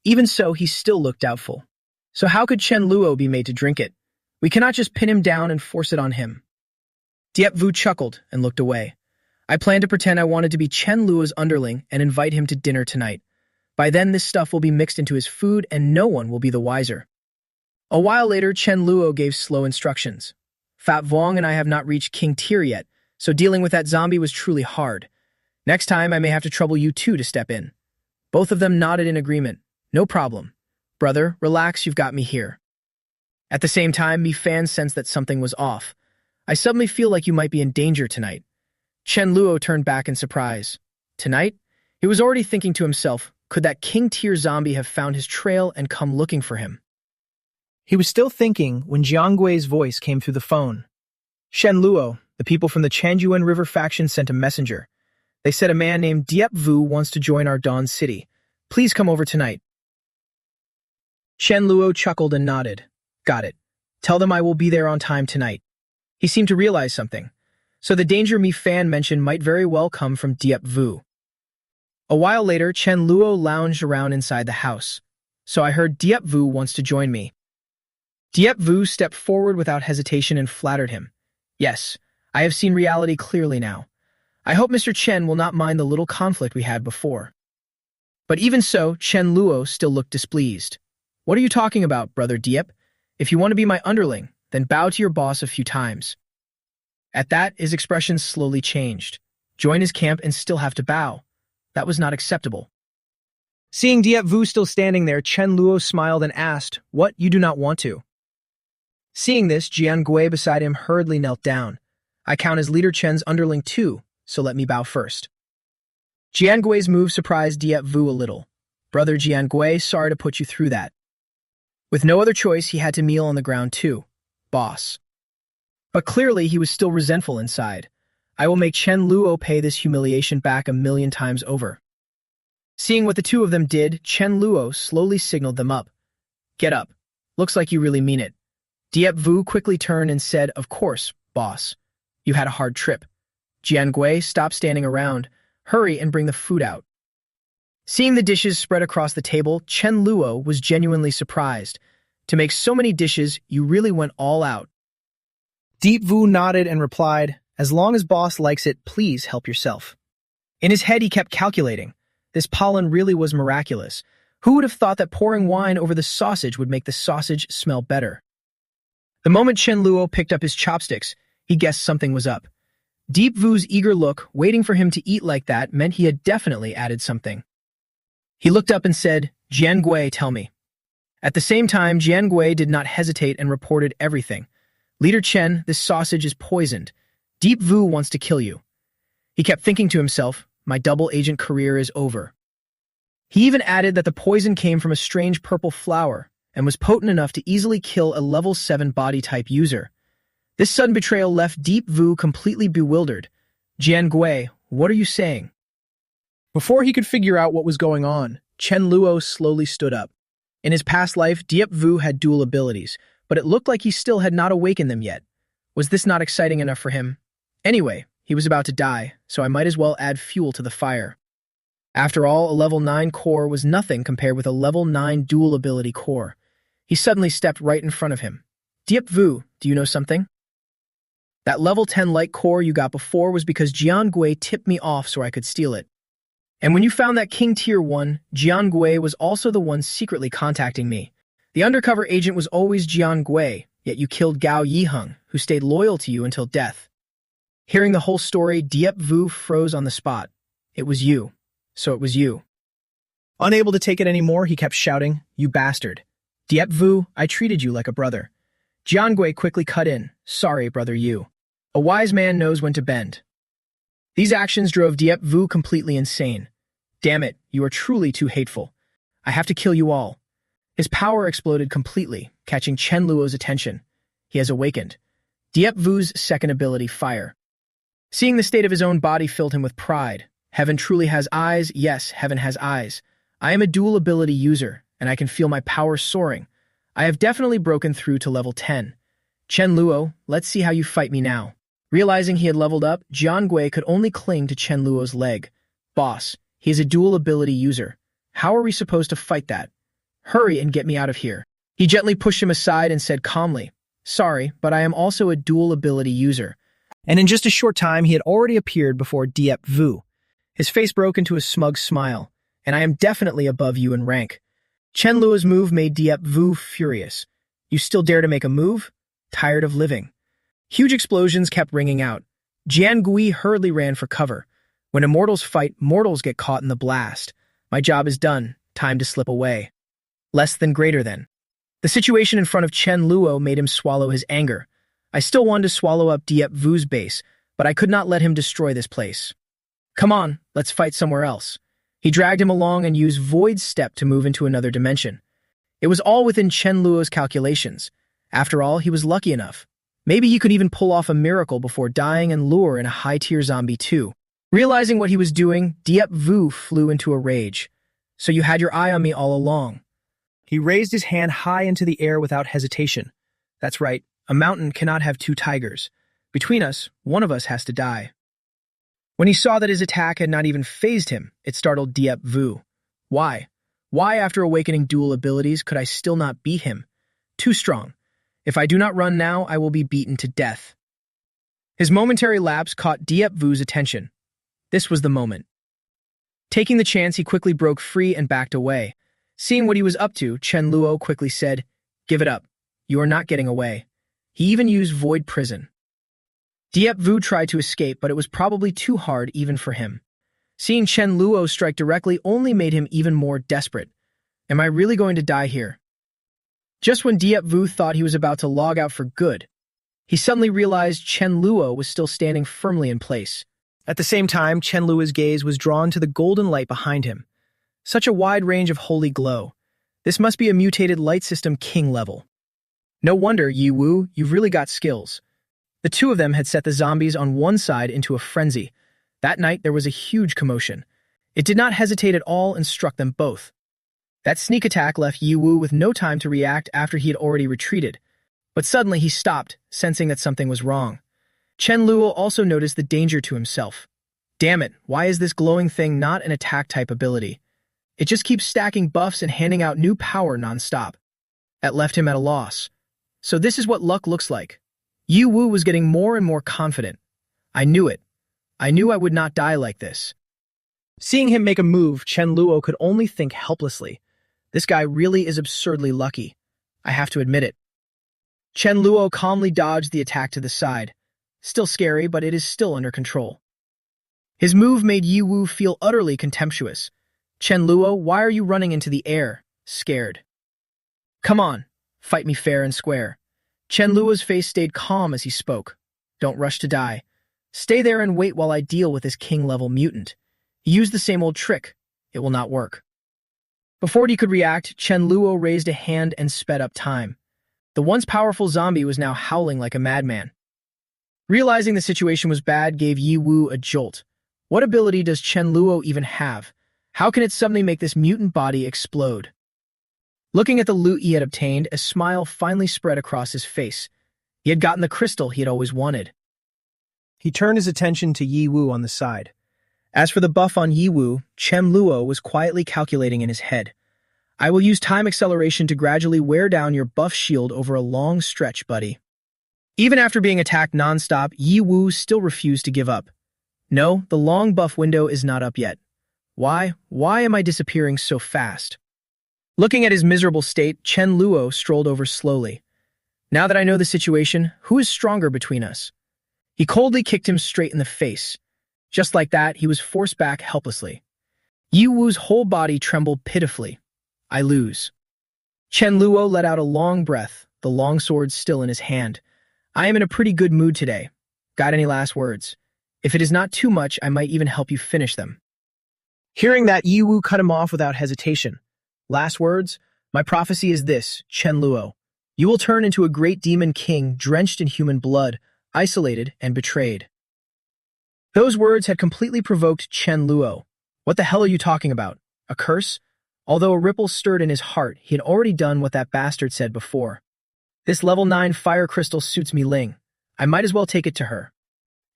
Even so, he still looked doubtful. So how could Chen Luo be made to drink it? We cannot just pin him down and force it on him. Diep Vu chuckled and looked away. "I plan to pretend I wanted to be Chen Luo's underling and invite him to dinner tonight. By then, this stuff will be mixed into his food and no one will be the wiser." A while later, Chen Luo gave slow instructions. "Fat Vuong and I have not reached King Tier yet, so dealing with that zombie was truly hard. Next time, I may have to trouble you two to step in." Both of them nodded in agreement. "No problem. Brother, relax, you've got me here." At the same time, Mi Fan sensed that something was off. "I suddenly feel like you might be in danger tonight." Chen Luo turned back in surprise. Tonight? He was already thinking to himself, could that King Tier zombie have found his trail and come looking for him? He was still thinking when Jiang Gui's voice came through the phone. "Shen Luo, the people from the Changyuan River faction sent a messenger. They said a man named Diep Vu wants to join our Dawn City. Please come over tonight." Shen Luo chuckled and nodded. "Got it. Tell them I will be there on time tonight." He seemed to realize something. So the danger Mi Fan mentioned might very well come from Diep Vu. A while later, Chen Luo lounged around inside the house. "So I heard Diep Vu wants to join me." Diep Vu stepped forward without hesitation and flattered him. "Yes, I have seen reality clearly now. I hope Mr. Chen will not mind the little conflict we had before." But even so, Chen Luo still looked displeased. "What are you talking about, brother Diep? If you want to be my underling, then bow to your boss a few times." At that, his expression slowly changed. Join his camp and still have to bow. That was not acceptable. Seeing Diep Vu still standing there, Chen Luo smiled and asked, "What, you do not want to?" Seeing this, Jian Gui beside him hurriedly knelt down. "I count as Leader Chen's underling too, so let me bow first." Jian Gui's move surprised Diep Vu a little. "Brother Jian Gui, sorry to put you through that." With no other choice, he had to kneel on the ground too. "Boss." But clearly, he was still resentful inside. "I will make Chen Luo pay this humiliation back 1,000,000 times over." Seeing what the two of them did, Chen Luo slowly signaled them up. "Get up. Looks like you really mean it." Diep Vu quickly turned and said, "Of course, boss. You had a hard trip." Jian Gui, stop standing around. Hurry and bring the food out. Seeing the dishes spread across the table, Chen Luo was genuinely surprised. To make so many dishes, you really went all out. Diep Vu nodded and replied, "As long as boss likes it, please help yourself." In his head, he kept calculating. This pollen really was miraculous. Who would have thought that pouring wine over the sausage would make the sausage smell better? The moment Chen Luo picked up his chopsticks, he guessed something was up. Diep Vu's eager look, waiting for him to eat like that, meant he had definitely added something. He looked up and said, "Jian Gui, tell me." At the same time, Jian Gui did not hesitate and reported everything. "Leader Chen, this sausage is poisoned. Diep Vu wants to kill you." He kept thinking to himself, my double agent career is over. He even added that the poison came from a strange purple flower and was potent enough to easily kill a level 7 body type user. This sudden betrayal left Diep Vu completely bewildered. "Jian Gui, what are you saying?" Before he could figure out what was going on, Chen Luo slowly stood up. In his past life, Diep Vu had dual abilities, but it looked like he still had not awakened them yet. Was this not exciting enough for him? Anyway, he was about to die, so I might as well add fuel to the fire. After all, a level 9 core was nothing compared with a level 9 dual ability core. He suddenly stepped right in front of him. "Diep Vu, do you know something? That level 10 light core you got before was because Jian Gui tipped me off so I could steal it. And when you found that King Tier 1, Jian Gui was also the one secretly contacting me. The undercover agent was always Jian Gui, yet you killed Gao Yiheng, who stayed loyal to you until death." Hearing the whole story, Diep Vu froze on the spot. "It was you. So it was you." Unable to take it anymore, he kept shouting, "You bastard. Diep Vu, I treated you like a brother." Jian Gui quickly cut in, "Sorry, brother you. A wise man knows when to bend." These actions drove Diep Vu completely insane. Damn it, you are truly too hateful. I have to kill you all. His power exploded completely, catching Chen Luo's attention. He has awakened. Diep Vu's second ability, Fire. Seeing the state of his own body filled him with pride. Heaven truly has eyes. Yes, heaven has eyes. I am a dual ability user, and I can feel my power soaring. I have definitely broken through to level 10. Chen Luo, let's see how you fight me now. Realizing he had leveled up, Jiangui could only cling to Chen Luo's leg. Boss, he is a dual ability user. How are we supposed to fight that? Hurry and get me out of here. He gently pushed him aside and said calmly, Sorry, but I am also a dual ability user. And in just a short time, he had already appeared before Diep Vu. His face broke into a smug smile, and I am definitely above you in rank. Chen Luo's move made Diep Vu furious. You still dare to make a move? Tired of living. Huge explosions kept ringing out. Jiangui hurriedly ran for cover. When immortals fight, mortals get caught in the blast. My job is done. Time to slip away. Less than greater than. The situation in front of Chen Luo made him swallow his anger. I still wanted to swallow up Diep Vu's base, but I could not let him destroy this place. Come on, let's fight somewhere else. He dragged him along and used Void's step to move into another dimension. It was all within Chen Luo's calculations. After all, he was lucky enough. Maybe he could even pull off a miracle before dying and lure in a high-tier zombie too. Realizing what he was doing, Diep Vu flew into a rage. So you had your eye on me all along. He raised his hand high into the air without hesitation. That's right, a mountain cannot have two tigers. Between us, one of us has to die. When he saw that his attack had not even fazed him, it startled Diep Vu. Why? Why, after awakening dual abilities, could I still not beat him? Too strong. If I do not run now, I will be beaten to death. His momentary lapse caught Diep Vu's attention. This was the moment. Taking the chance, he quickly broke free and backed away. Seeing what he was up to, Chen Luo quickly said, Give it up. You are not getting away. He even used Void Prison. Diep Vu tried to escape, but it was probably too hard even for him. Seeing Chen Luo strike directly only made him even more desperate. Am I really going to die here? Just when Diep Vu thought he was about to log out for good, he suddenly realized Chen Luo was still standing firmly in place. At the same time, Chen Luo's gaze was drawn to the golden light behind him. Such a wide range of holy glow. This must be a mutated light system king level. No wonder, Yi Wu, you've really got skills. The two of them had set the zombies on one side into a frenzy. That night, there was a huge commotion. It did not hesitate at all and struck them both. That sneak attack left Yi Wu with no time to react after he had already retreated. But suddenly he stopped, sensing that something was wrong. Chen Luo also noticed the danger to himself. Damn it, why is this glowing thing not an attack-type ability? It just keeps stacking buffs and handing out new power non-stop. That left him at a loss. So this is what luck looks like. Yi Wu was getting more and more confident. I knew it. I knew I would not die like this. Seeing him make a move, Chen Luo could only think helplessly. This guy really is absurdly lucky. I have to admit it. Chen Luo calmly dodged the attack to the side. Still scary, but it is still under control. His move made Yi Wu feel utterly contemptuous. Chen Luo, why are you running into the air? Scared. Come on, fight me fair and square. Chen Luo's face stayed calm as he spoke. Don't rush to die. Stay there and wait while I deal with this king-level mutant. He used the same old trick. It will not work. Before he could react, Chen Luo raised a hand and sped up time. The once powerful zombie was now howling like a madman. Realizing the situation was bad gave Yi Wu a jolt. What ability does Chen Luo even have? How can it suddenly make this mutant body explode? Looking at the loot he had obtained, a smile finally spread across his face. He had gotten the crystal he had always wanted. He turned his attention to Yi Wu on the side. As for the buff on Yi Wu, Chen Luo was quietly calculating in his head. I will use time acceleration to gradually wear down your buff shield over a long stretch, buddy. Even after being attacked non-stop, Yi Wu still refused to give up. No, the long buff window is not up yet. Why? Why am I disappearing so fast? Looking at his miserable state, Chen Luo strolled over slowly. Now that I know the situation, who is stronger between us? He coldly kicked him straight in the face. Just like that, he was forced back helplessly. Yi Wu's whole body trembled pitifully. I lose. Chen Luo let out a long breath, the long sword still in his hand. I am in a pretty good mood today. Got any last words? If it is not too much, I might even help you finish them." Hearing that, Yiwu cut him off without hesitation. "Last words? My prophecy is this, Chen Luo. You will turn into a great demon king drenched in human blood, isolated and betrayed." Those words had completely provoked Chen Luo. What the hell are you talking about? A curse? Although a ripple stirred in his heart, he had already done what that bastard said before. "This level 9 fire crystal suits me Ling. I might as well take it to her."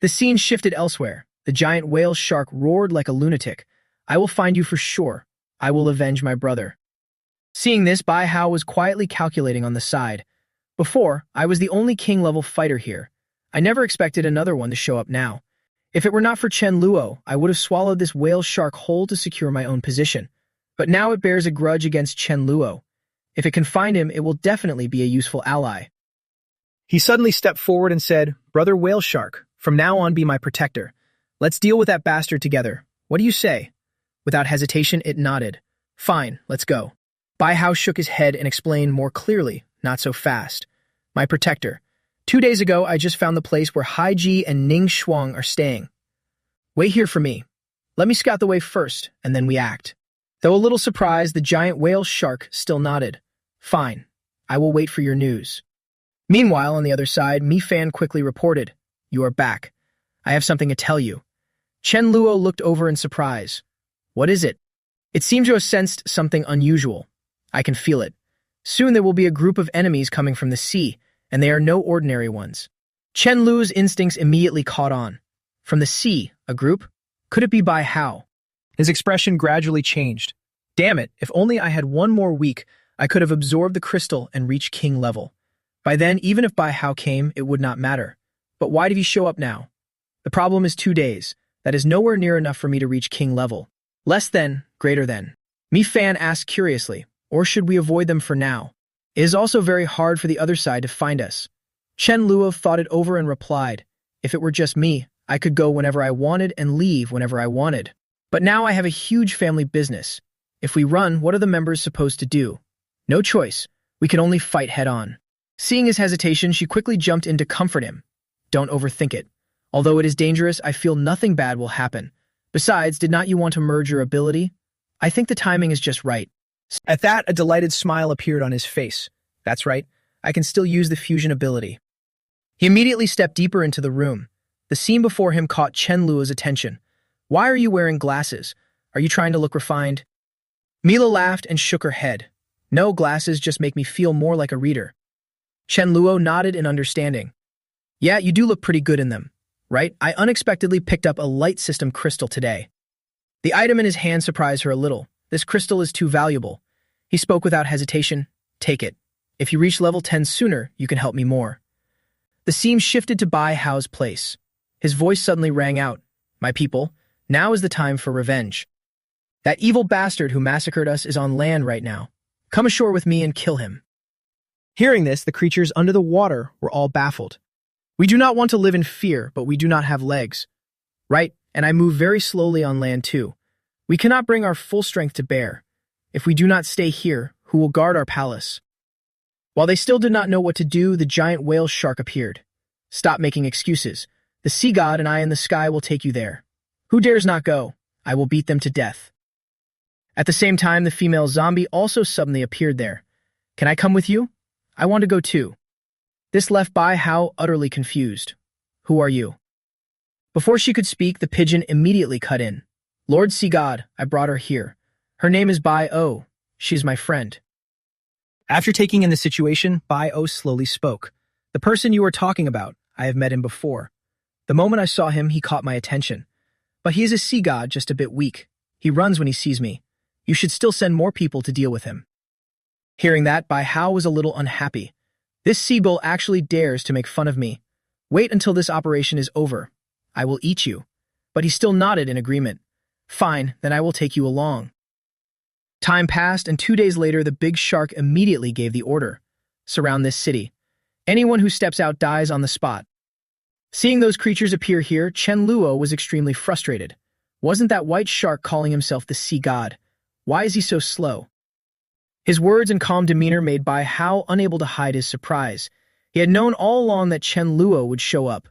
The scene shifted elsewhere. The giant whale shark roared like a lunatic. "I will find you for sure. I will avenge my brother." Seeing this, Bai Hao was quietly calculating on the side. "Before, I was the only king-level fighter here. I never expected another one to show up now. If it were not for Chen Luo, I would have swallowed this whale shark whole to secure my own position. But now it bears a grudge against Chen Luo. If it can find him, it will definitely be a useful ally." He suddenly stepped forward and said, "Brother Whale Shark, from now on be my protector. Let's deal with that bastard together. What do you say?" Without hesitation, it nodded. "Fine, let's go." Bai Hao shook his head and explained more clearly, "Not so fast. My protector. 2 days ago, I just found the place where Hai Ji and Ning Shuang are staying. Wait here for me. Let me scout the way first, and then we act." Though a little surprised, the giant whale shark still nodded. "Fine. I will wait for your news." Meanwhile, on the other side, Mi Fan quickly reported, "You are back. I have something to tell you." Chen Luo looked over in surprise. "What is it?" It seemed to have sensed something unusual. "I can feel it. Soon there will be a group of enemies coming from the sea, and they are no ordinary ones." Chen Lu's instincts immediately caught on. From the sea, a group? Could it be Bai Hao? His expression gradually changed. Damn it, if only I had one more week, I could have absorbed the crystal and reached king level. By then, even if Bai Hao came, it would not matter. But why did he show up now? The problem is 2 days. That is nowhere near enough for me to reach king level. Less than, greater than. Mi Fan asked curiously, or should we avoid them for now? It is also very hard for the other side to find us. Chen Luo thought it over and replied, "If it were just me, I could go whenever I wanted and leave whenever I wanted. But now I have a huge family business. If we run, what are the members supposed to do? No choice. We can only fight head-on." Seeing his hesitation, she quickly jumped in to comfort him. "Don't overthink it. Although it is dangerous, I feel nothing bad will happen. Besides, did not you want to merge your ability? I think the timing is just right." At that, a delighted smile appeared on his face. "That's right. I can still use the fusion ability." He immediately stepped deeper into the room. The scene before him caught Chen Luo's attention. "Why are you wearing glasses? Are you trying to look refined?" Mila laughed and shook her head. "No, glasses just make me feel more like a reader." Chen Luo nodded in understanding. "Yeah, you do look pretty good in them, right? I unexpectedly picked up a light system crystal today." The item in his hand surprised her a little. "This crystal is too valuable." He spoke without hesitation. "Take it. If you reach level 10 sooner, you can help me more." The scene shifted to Bai Hao's place. His voice suddenly rang out. "My people, now is the time for revenge. That evil bastard who massacred us is on land right now. Come ashore with me and kill him." Hearing this, the creatures under the water were all baffled. "We do not want to live in fear, but we do not have legs. Right, and I move very slowly on land too. We cannot bring our full strength to bear. If we do not stay here, who will guard our palace?" While they still did not know what to do, the giant whale shark appeared. "Stop making excuses. The sea god and I in the sky will take you there. Who dares not go? I will beat them to death." At the same time, the female zombie also suddenly appeared there. "Can I come with you? I want to go too." This left Bai Hao utterly confused. "Who are you?" Before she could speak, the pigeon immediately cut in. "Lord Sea God, I brought her here. Her name is Bai O. She is my friend." After taking in the situation, Bai O slowly spoke. "The person you are talking about, I have met him before. The moment I saw him, he caught my attention. But he is a sea god, just a bit weak. He runs when he sees me. You should still send more people to deal with him." Hearing that, Bai Hao was a little unhappy. "This sea bull actually dares to make fun of me. Wait until this operation is over. I will eat you." But he still nodded in agreement. "Fine, then I will take you along." Time passed, and 2 days later, the big shark immediately gave the order. "Surround this city. Anyone who steps out dies on the spot." Seeing those creatures appear here, Chen Luo was extremely frustrated. Wasn't that white shark calling himself the sea god? Why is he so slow? His words and calm demeanor made Bai Hao unable to hide his surprise. He had known all along that Chen Luo would show up.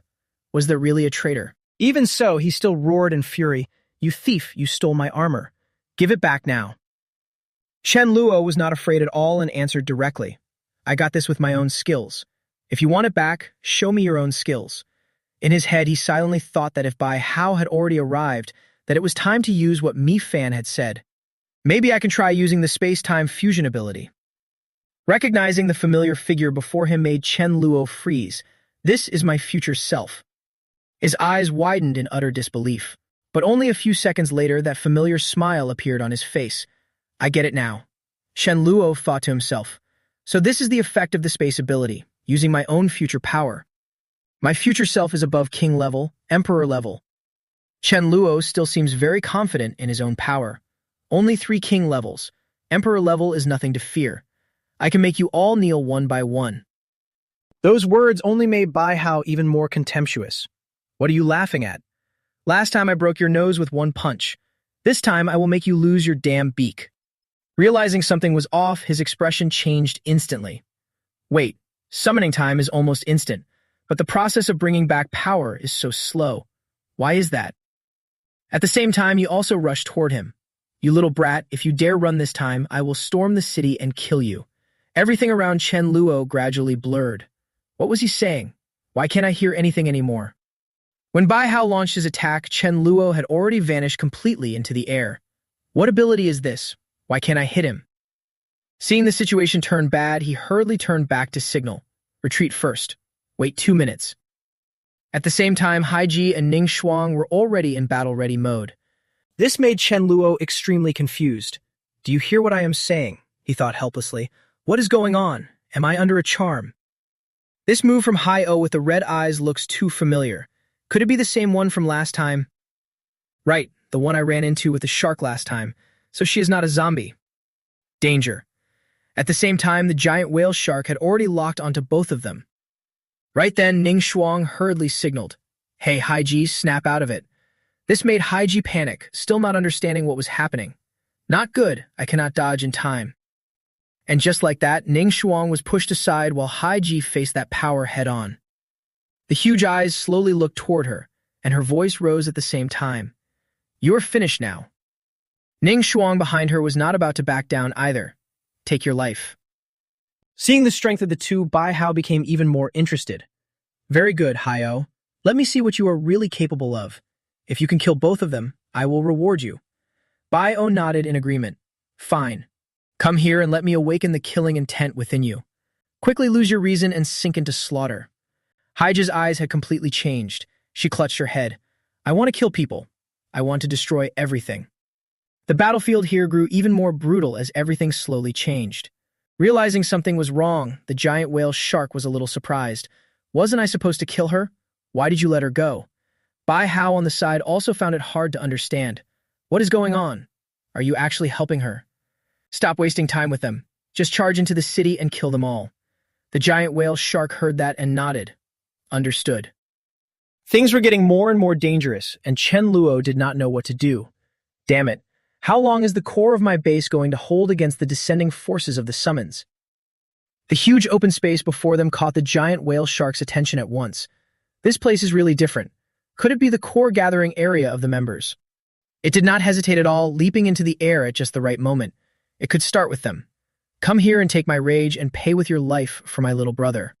Was there really a traitor? Even so, he still roared in fury. "You thief, you stole my armor. Give it back now." Chen Luo was not afraid at all and answered directly. "I got this with my own skills. If you want it back, show me your own skills." In his head, he silently thought that if Bai Hao had already arrived, that it was time to use what Mi Fan had said. Maybe I can try using the space-time fusion ability. Recognizing the familiar figure before him made Chen Luo freeze. This is my future self. His eyes widened in utter disbelief. But only a few seconds later, that familiar smile appeared on his face. I get it now. Chen Luo thought to himself. So this is the effect of the space ability, using my own future power. My future self is above king level, emperor level. Chen Luo still seems very confident in his own power. Only 3 king levels. Emperor level is nothing to fear. I can make you all kneel one by one. Those words only made Bai Hao even more contemptuous. What are you laughing at? Last time I broke your nose with one punch. This time I will make you lose your damn beak. Realizing something was off, his expression changed instantly. Wait, summoning time is almost instant, but the process of bringing back power is so slow. Why is that? At the same time, you also rushed toward him. You little brat, if you dare run this time, I will storm the city and kill you. Everything around Chen Luo gradually blurred. What was he saying? Why can't I hear anything anymore? When Bai Hao launched his attack, Chen Luo had already vanished completely into the air. What ability is this? Why can't I hit him? Seeing the situation turn bad, he hurriedly turned back to signal. Retreat first. Wait 2 minutes. At the same time, Haiji and Ning Shuang were already in battle-ready mode. This made Chen Luo extremely confused. Do you hear what I am saying? He thought helplessly. What is going on? Am I under a charm? This move from Hai-Oh with the red eyes looks too familiar. Could it be the same one from last time? Right, the one I ran into with the shark last time. So she is not a zombie. Danger. At the same time, the giant whale shark had already locked onto both of them. Right then, Ning Shuang hurriedly signaled. Hey, Haiji, snap out of it. This made Haiji panic, still not understanding what was happening. Not good, I cannot dodge in time. And just like that, Ning Shuang was pushed aside while Haiji faced that power head-on. The huge eyes slowly looked toward her, and her voice rose at the same time. You are finished now. Ning Shuang behind her was not about to back down either. Take your life. Seeing the strength of the two, Bai Hao became even more interested. Very good, Hai-Oh. Let me see what you are really capable of. If you can kill both of them, I will reward you. Bai-Oh nodded in agreement. Fine. Come here and let me awaken the killing intent within you. Quickly lose your reason and sink into slaughter. Haiji's eyes had completely changed. She clutched her head. I want to kill people. I want to destroy everything. The battlefield here grew even more brutal as everything slowly changed. Realizing something was wrong, the giant whale shark was a little surprised. Wasn't I supposed to kill her? Why did you let her go? Bai Hao on the side also found it hard to understand. What is going on? Are you actually helping her? Stop wasting time with them. Just charge into the city and kill them all. The giant whale shark heard that and nodded. Understood. Things were getting more and more dangerous, and Chen Luo did not know what to do. Damn it. How long is the core of my base going to hold against the descending forces of the summons? The huge open space before them caught the giant whale shark's attention at once. This place is really different. Could it be the core gathering area of the members? It did not hesitate at all, leaping into the air at just the right moment. It could start with them. Come here and take my rage and pay with your life for my little brother.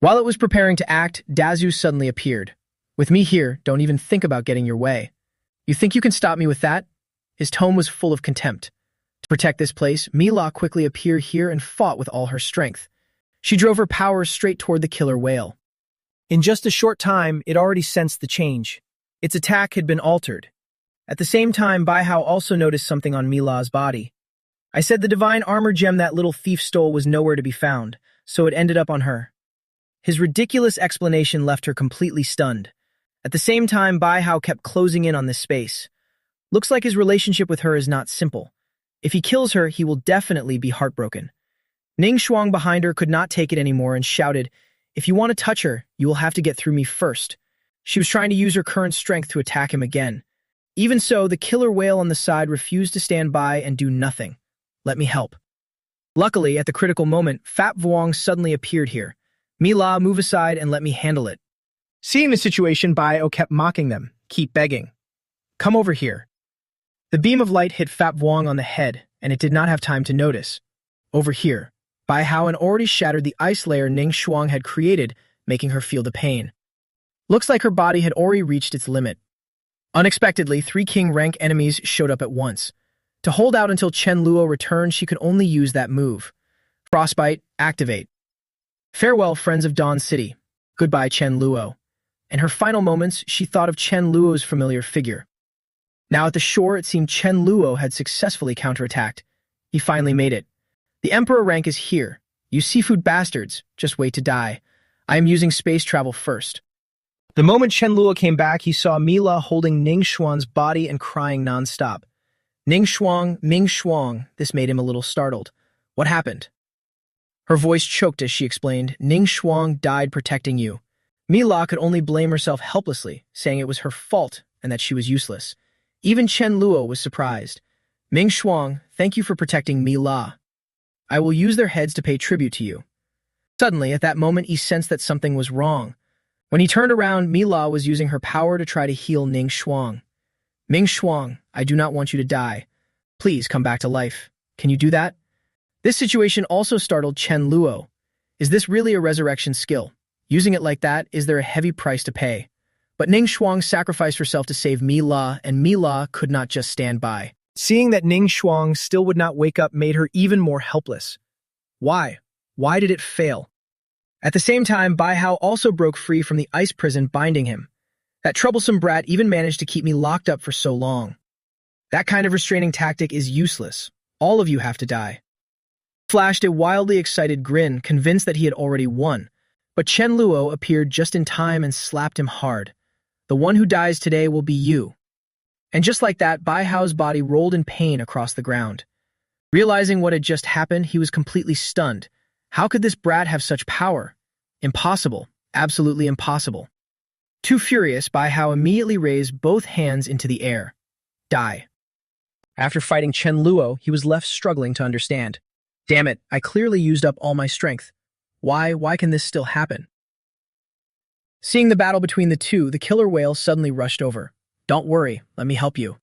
While it was preparing to act, Dazu suddenly appeared. With me here, don't even think about getting your way. You think you can stop me with that? His tone was full of contempt. To protect this place, Mila quickly appeared here and fought with all her strength. She drove her power straight toward the killer whale. In just a short time, it already sensed the change. Its attack had been altered. At the same time, Bai Hao also noticed something on Mila's body. I said the divine armor gem that little thief stole was nowhere to be found, so it ended up on her. His ridiculous explanation left her completely stunned. At the same time, Bai Hao kept closing in on this space. Looks like his relationship with her is not simple. If he kills her, he will definitely be heartbroken. Ning Shuang behind her could not take it anymore and shouted, If you want to touch her, you will have to get through me first. She was trying to use her current strength to attack him again. Even so, the killer whale on the side refused to stand by and do nothing. Let me help. Luckily, at the critical moment, Fat Vuong suddenly appeared here. Mila, move aside and let me handle it. Seeing the situation, Bai-O kept mocking them, keep begging. Come over here. The beam of light hit Fat Vuong on the head, and it did not have time to notice. Over here, Bai-Hao had already shattered the ice layer Ning Shuang had created, making her feel the pain. Looks like her body had already reached its limit. Unexpectedly, 3 king rank enemies showed up at once. To hold out until Chen Luo returned, she could only use that move. Frostbite, activate. Farewell, friends of Dawn City. Goodbye, Chen Luo. In her final moments, she thought of Chen Luo's familiar figure. Now at the shore, it seemed Chen Luo had successfully counterattacked. He finally made it. The Emperor rank is here. You seafood bastards, just wait to die. I am using space travel first. The moment Chen Luo came back, he saw Mila holding Ning Shuang's body and crying nonstop. Ning Shuang, Ming Shuang, this made him a little startled. What happened? Her voice choked as she explained, Ning Shuang died protecting you. Mila could only blame herself helplessly, saying it was her fault and that she was useless. Even Chen Luo was surprised. Ming Shuang, thank you for protecting Mila. I will use their heads to pay tribute to you. Suddenly, at that moment, he sensed that something was wrong. When he turned around, Mila was using her power to try to heal Ning Shuang. Ming Shuang, I do not want you to die. Please come back to life. Can you do that? This situation also startled Chen Luo. Is this really a resurrection skill? Using it like that, is there a heavy price to pay? But Ning Shuang sacrificed herself to save Mila, and Mila could not just stand by. Seeing that Ning Shuang still would not wake up made her even more helpless. Why? Why did it fail? At the same time, Bai-Hao also broke free from the ice prison binding him. That troublesome brat even managed to keep me locked up for so long. That kind of restraining tactic is useless. All of you have to die. Flashed a wildly excited grin, convinced that he had already won. But Chen Luo appeared just in time and slapped him hard. The one who dies today will be you. And just like that, Bai-Hao's body rolled in pain across the ground. Realizing what had just happened, he was completely stunned. How could this brat have such power? Impossible. Absolutely impossible. Too furious, Bai-Hao immediately raised both hands into the air. Die. After fighting Chen Luo, he was left struggling to understand. Damn it, I clearly used up all my strength. Why can this still happen? Seeing the battle between the two, the killer whale suddenly rushed over. Don't worry, let me help you.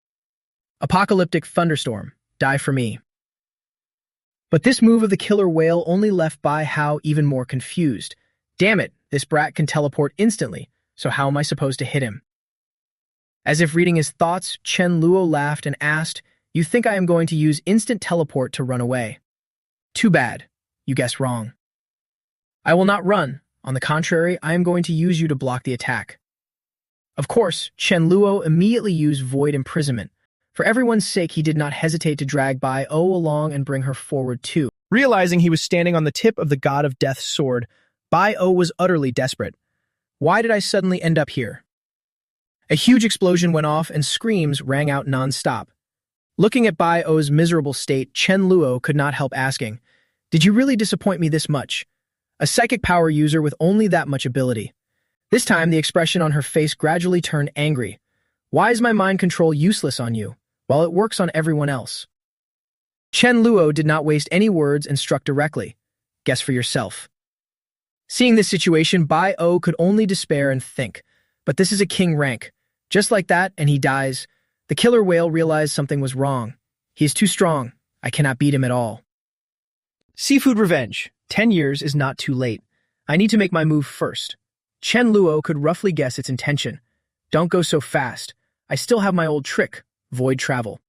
Apocalyptic thunderstorm, die for me. But this move of the killer whale only left Bai-Hao even more confused. Damn it, this brat can teleport instantly, so how am I supposed to hit him? As if reading his thoughts, Chen Luo laughed and asked, You think I am going to use instant teleport to run away? Too bad, you guessed wrong. I will not run. On the contrary, I am going to use you to block the attack. Of course, Chen Luo immediately used Void Imprisonment. For everyone's sake, he did not hesitate to drag Bai-O along and bring her forward too. Realizing he was standing on the tip of the God of Death's sword, Bai-O was utterly desperate. Why did I suddenly end up here? A huge explosion went off and screams rang out non-stop. Looking at Bai-O's miserable state, Chen Luo could not help asking, Did you really disappoint me this much? A psychic power user with only that much ability. This time, the expression on her face gradually turned angry. Why is my mind control useless on you, while it works on everyone else? Chen Luo did not waste any words and struck directly. Guess for yourself. Seeing this situation, Bai-O could only despair and think, but this is a king rank. Just like that, and he dies. The killer whale realized something was wrong. He is too strong. I cannot beat him at all. Seafood revenge. 10 years is not too late. I need to make my move first. Chen Luo could roughly guess its intention. Don't go so fast. I still have my old trick, void travel.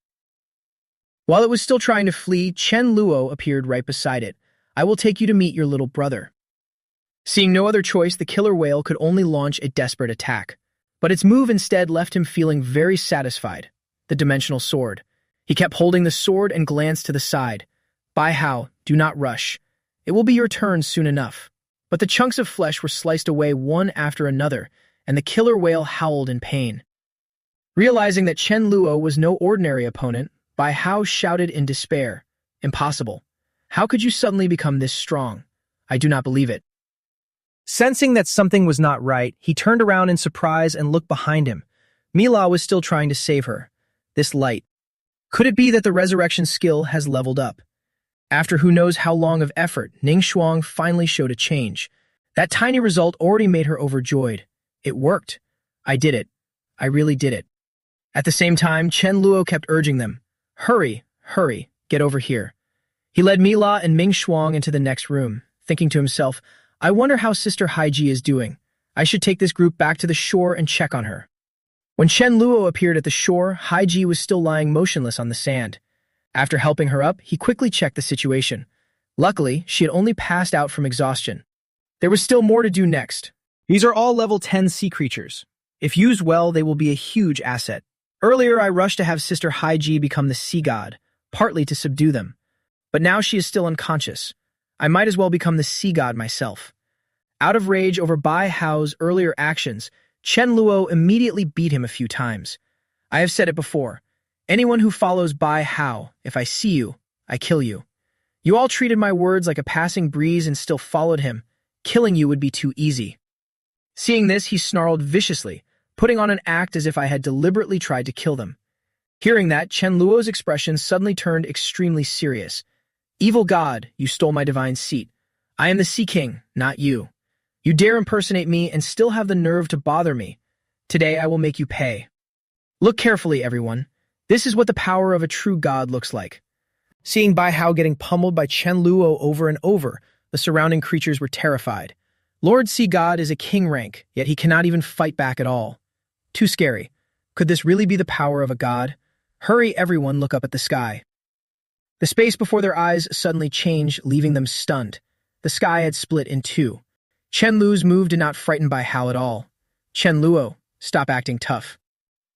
While it was still trying to flee, Chen Luo appeared right beside it. I will take you to meet your little brother. Seeing no other choice, the killer whale could only launch a desperate attack. But its move instead left him feeling very satisfied. The dimensional sword. He kept holding the sword and glanced to the side. Bai-Hao, do not rush. It will be your turn soon enough. But the chunks of flesh were sliced away one after another, and the killer whale howled in pain. Realizing that Chen Luo was no ordinary opponent, Bai-Hao shouted in despair, Impossible. How could you suddenly become this strong? I do not believe it. Sensing that something was not right, he turned around in surprise and looked behind him. Mila was still trying to save her. This light. Could it be that the resurrection skill has leveled up? After who knows how long of effort, Ning Shuang finally showed a change. That tiny result already made her overjoyed. It worked. I did it. I really did it. At the same time, Chen Luo kept urging them, hurry, hurry, get over here. He led Mila and Ming Shuang into the next room, thinking to himself, I wonder how Sister Haiji is doing. I should take this group back to the shore and check on her. When Chen Luo appeared at the shore, Haiji was still lying motionless on the sand. After helping her up, he quickly checked the situation. Luckily, she had only passed out from exhaustion. There was still more to do next. These are all level 10 sea creatures. If used well, they will be a huge asset. Earlier, I rushed to have Sister Haiji become the sea god, partly to subdue them. But now she is still unconscious. I might as well become the sea god myself. Out of rage over Bai Hao's earlier actions, Chen Luo immediately beat him a few times. I have said it before. Anyone who follows Bai Hao, if I see you, I kill you. You all treated my words like a passing breeze and still followed him. Killing you would be too easy. Seeing this, he snarled viciously, putting on an act as if I had deliberately tried to kill them. Hearing that, Chen Luo's expression suddenly turned extremely serious. Evil God, you stole my divine seat. I am the Sea King, not you. You dare impersonate me and still have the nerve to bother me. Today I will make you pay. Look carefully, everyone. This is what the power of a true god looks like. Seeing Bai Hao getting pummeled by Chen Luo over and over, the surrounding creatures were terrified. Lord Sea God is a king rank, yet he cannot even fight back at all. Too scary. Could this really be the power of a god? Hurry, everyone, look up at the sky. The space before their eyes suddenly changed, leaving them stunned. The sky had split in two. Chen Luo's move did not frighten Bai Hao at all. Chen Luo, stop acting tough.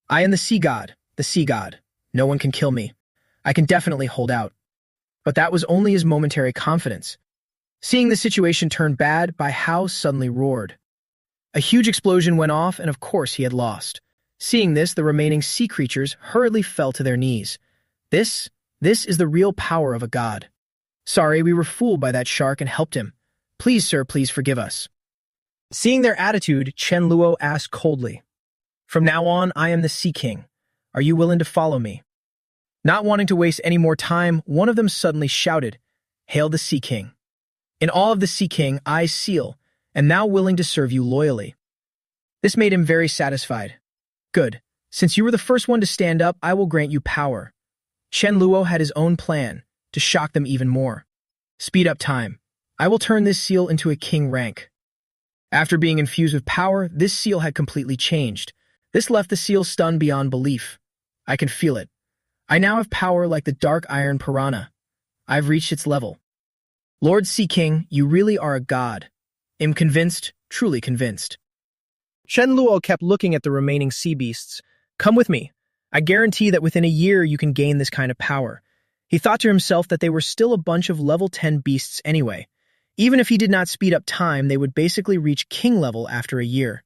I am the sea god, the sea god. No one can kill me. I can definitely hold out. But that was only his momentary confidence. Seeing the situation turn bad, Bai Hao suddenly roared. A huge explosion went off, and of course he had lost. Seeing this, the remaining sea creatures hurriedly fell to their knees. This is the real power of a god. Sorry, we were fooled by that shark and helped him. Please, sir, please forgive us. Seeing their attitude, Chen Luo asked coldly, From now on, I am the Sea King. Are you willing to follow me? Not wanting to waste any more time, one of them suddenly shouted, Hail the Sea King. In awe of the Sea King, I seal, and now willing to serve you loyally. This made him very satisfied. Good. Since you were the first one to stand up, I will grant you power. Chen Luo had his own plan, to shock them even more. Speed up time. I will turn this seal into a king rank. After being infused with power, this seal had completely changed. This left the seal stunned beyond belief. I can feel it. I now have power like the dark iron piranha. I've reached its level. Lord Sea King, you really are a god. Am convinced, truly convinced. Chen Luo kept looking at the remaining sea beasts. Come with me. I guarantee that within a year you can gain this kind of power. He thought to himself that they were still a bunch of level 10 beasts anyway. Even if he did not speed up time, they would basically reach king level after a year.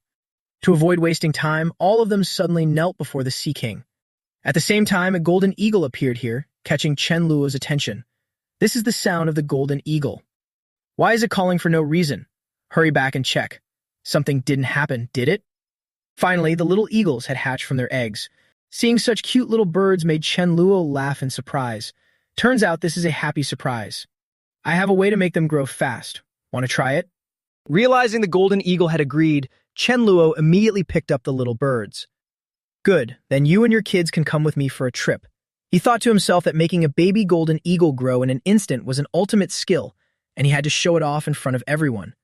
To avoid wasting time, all of them suddenly knelt before the Sea King. At the same time, a golden eagle appeared here, catching Chen Luo's attention. This is the sound of the golden eagle. Why is it calling for no reason? Hurry back and check. Something didn't happen, did it? Finally, the little eagles had hatched from their eggs. Seeing such cute little birds made Chen Luo laugh in surprise. Turns out this is a happy surprise. I have a way to make them grow fast. Want to try it? Realizing the golden eagle had agreed, Chen Luo immediately picked up the little birds. Good, then you and your kids can come with me for a trip. He thought to himself that making a baby golden eagle grow in an instant was an ultimate skill, and he had to show it off in front of everyone.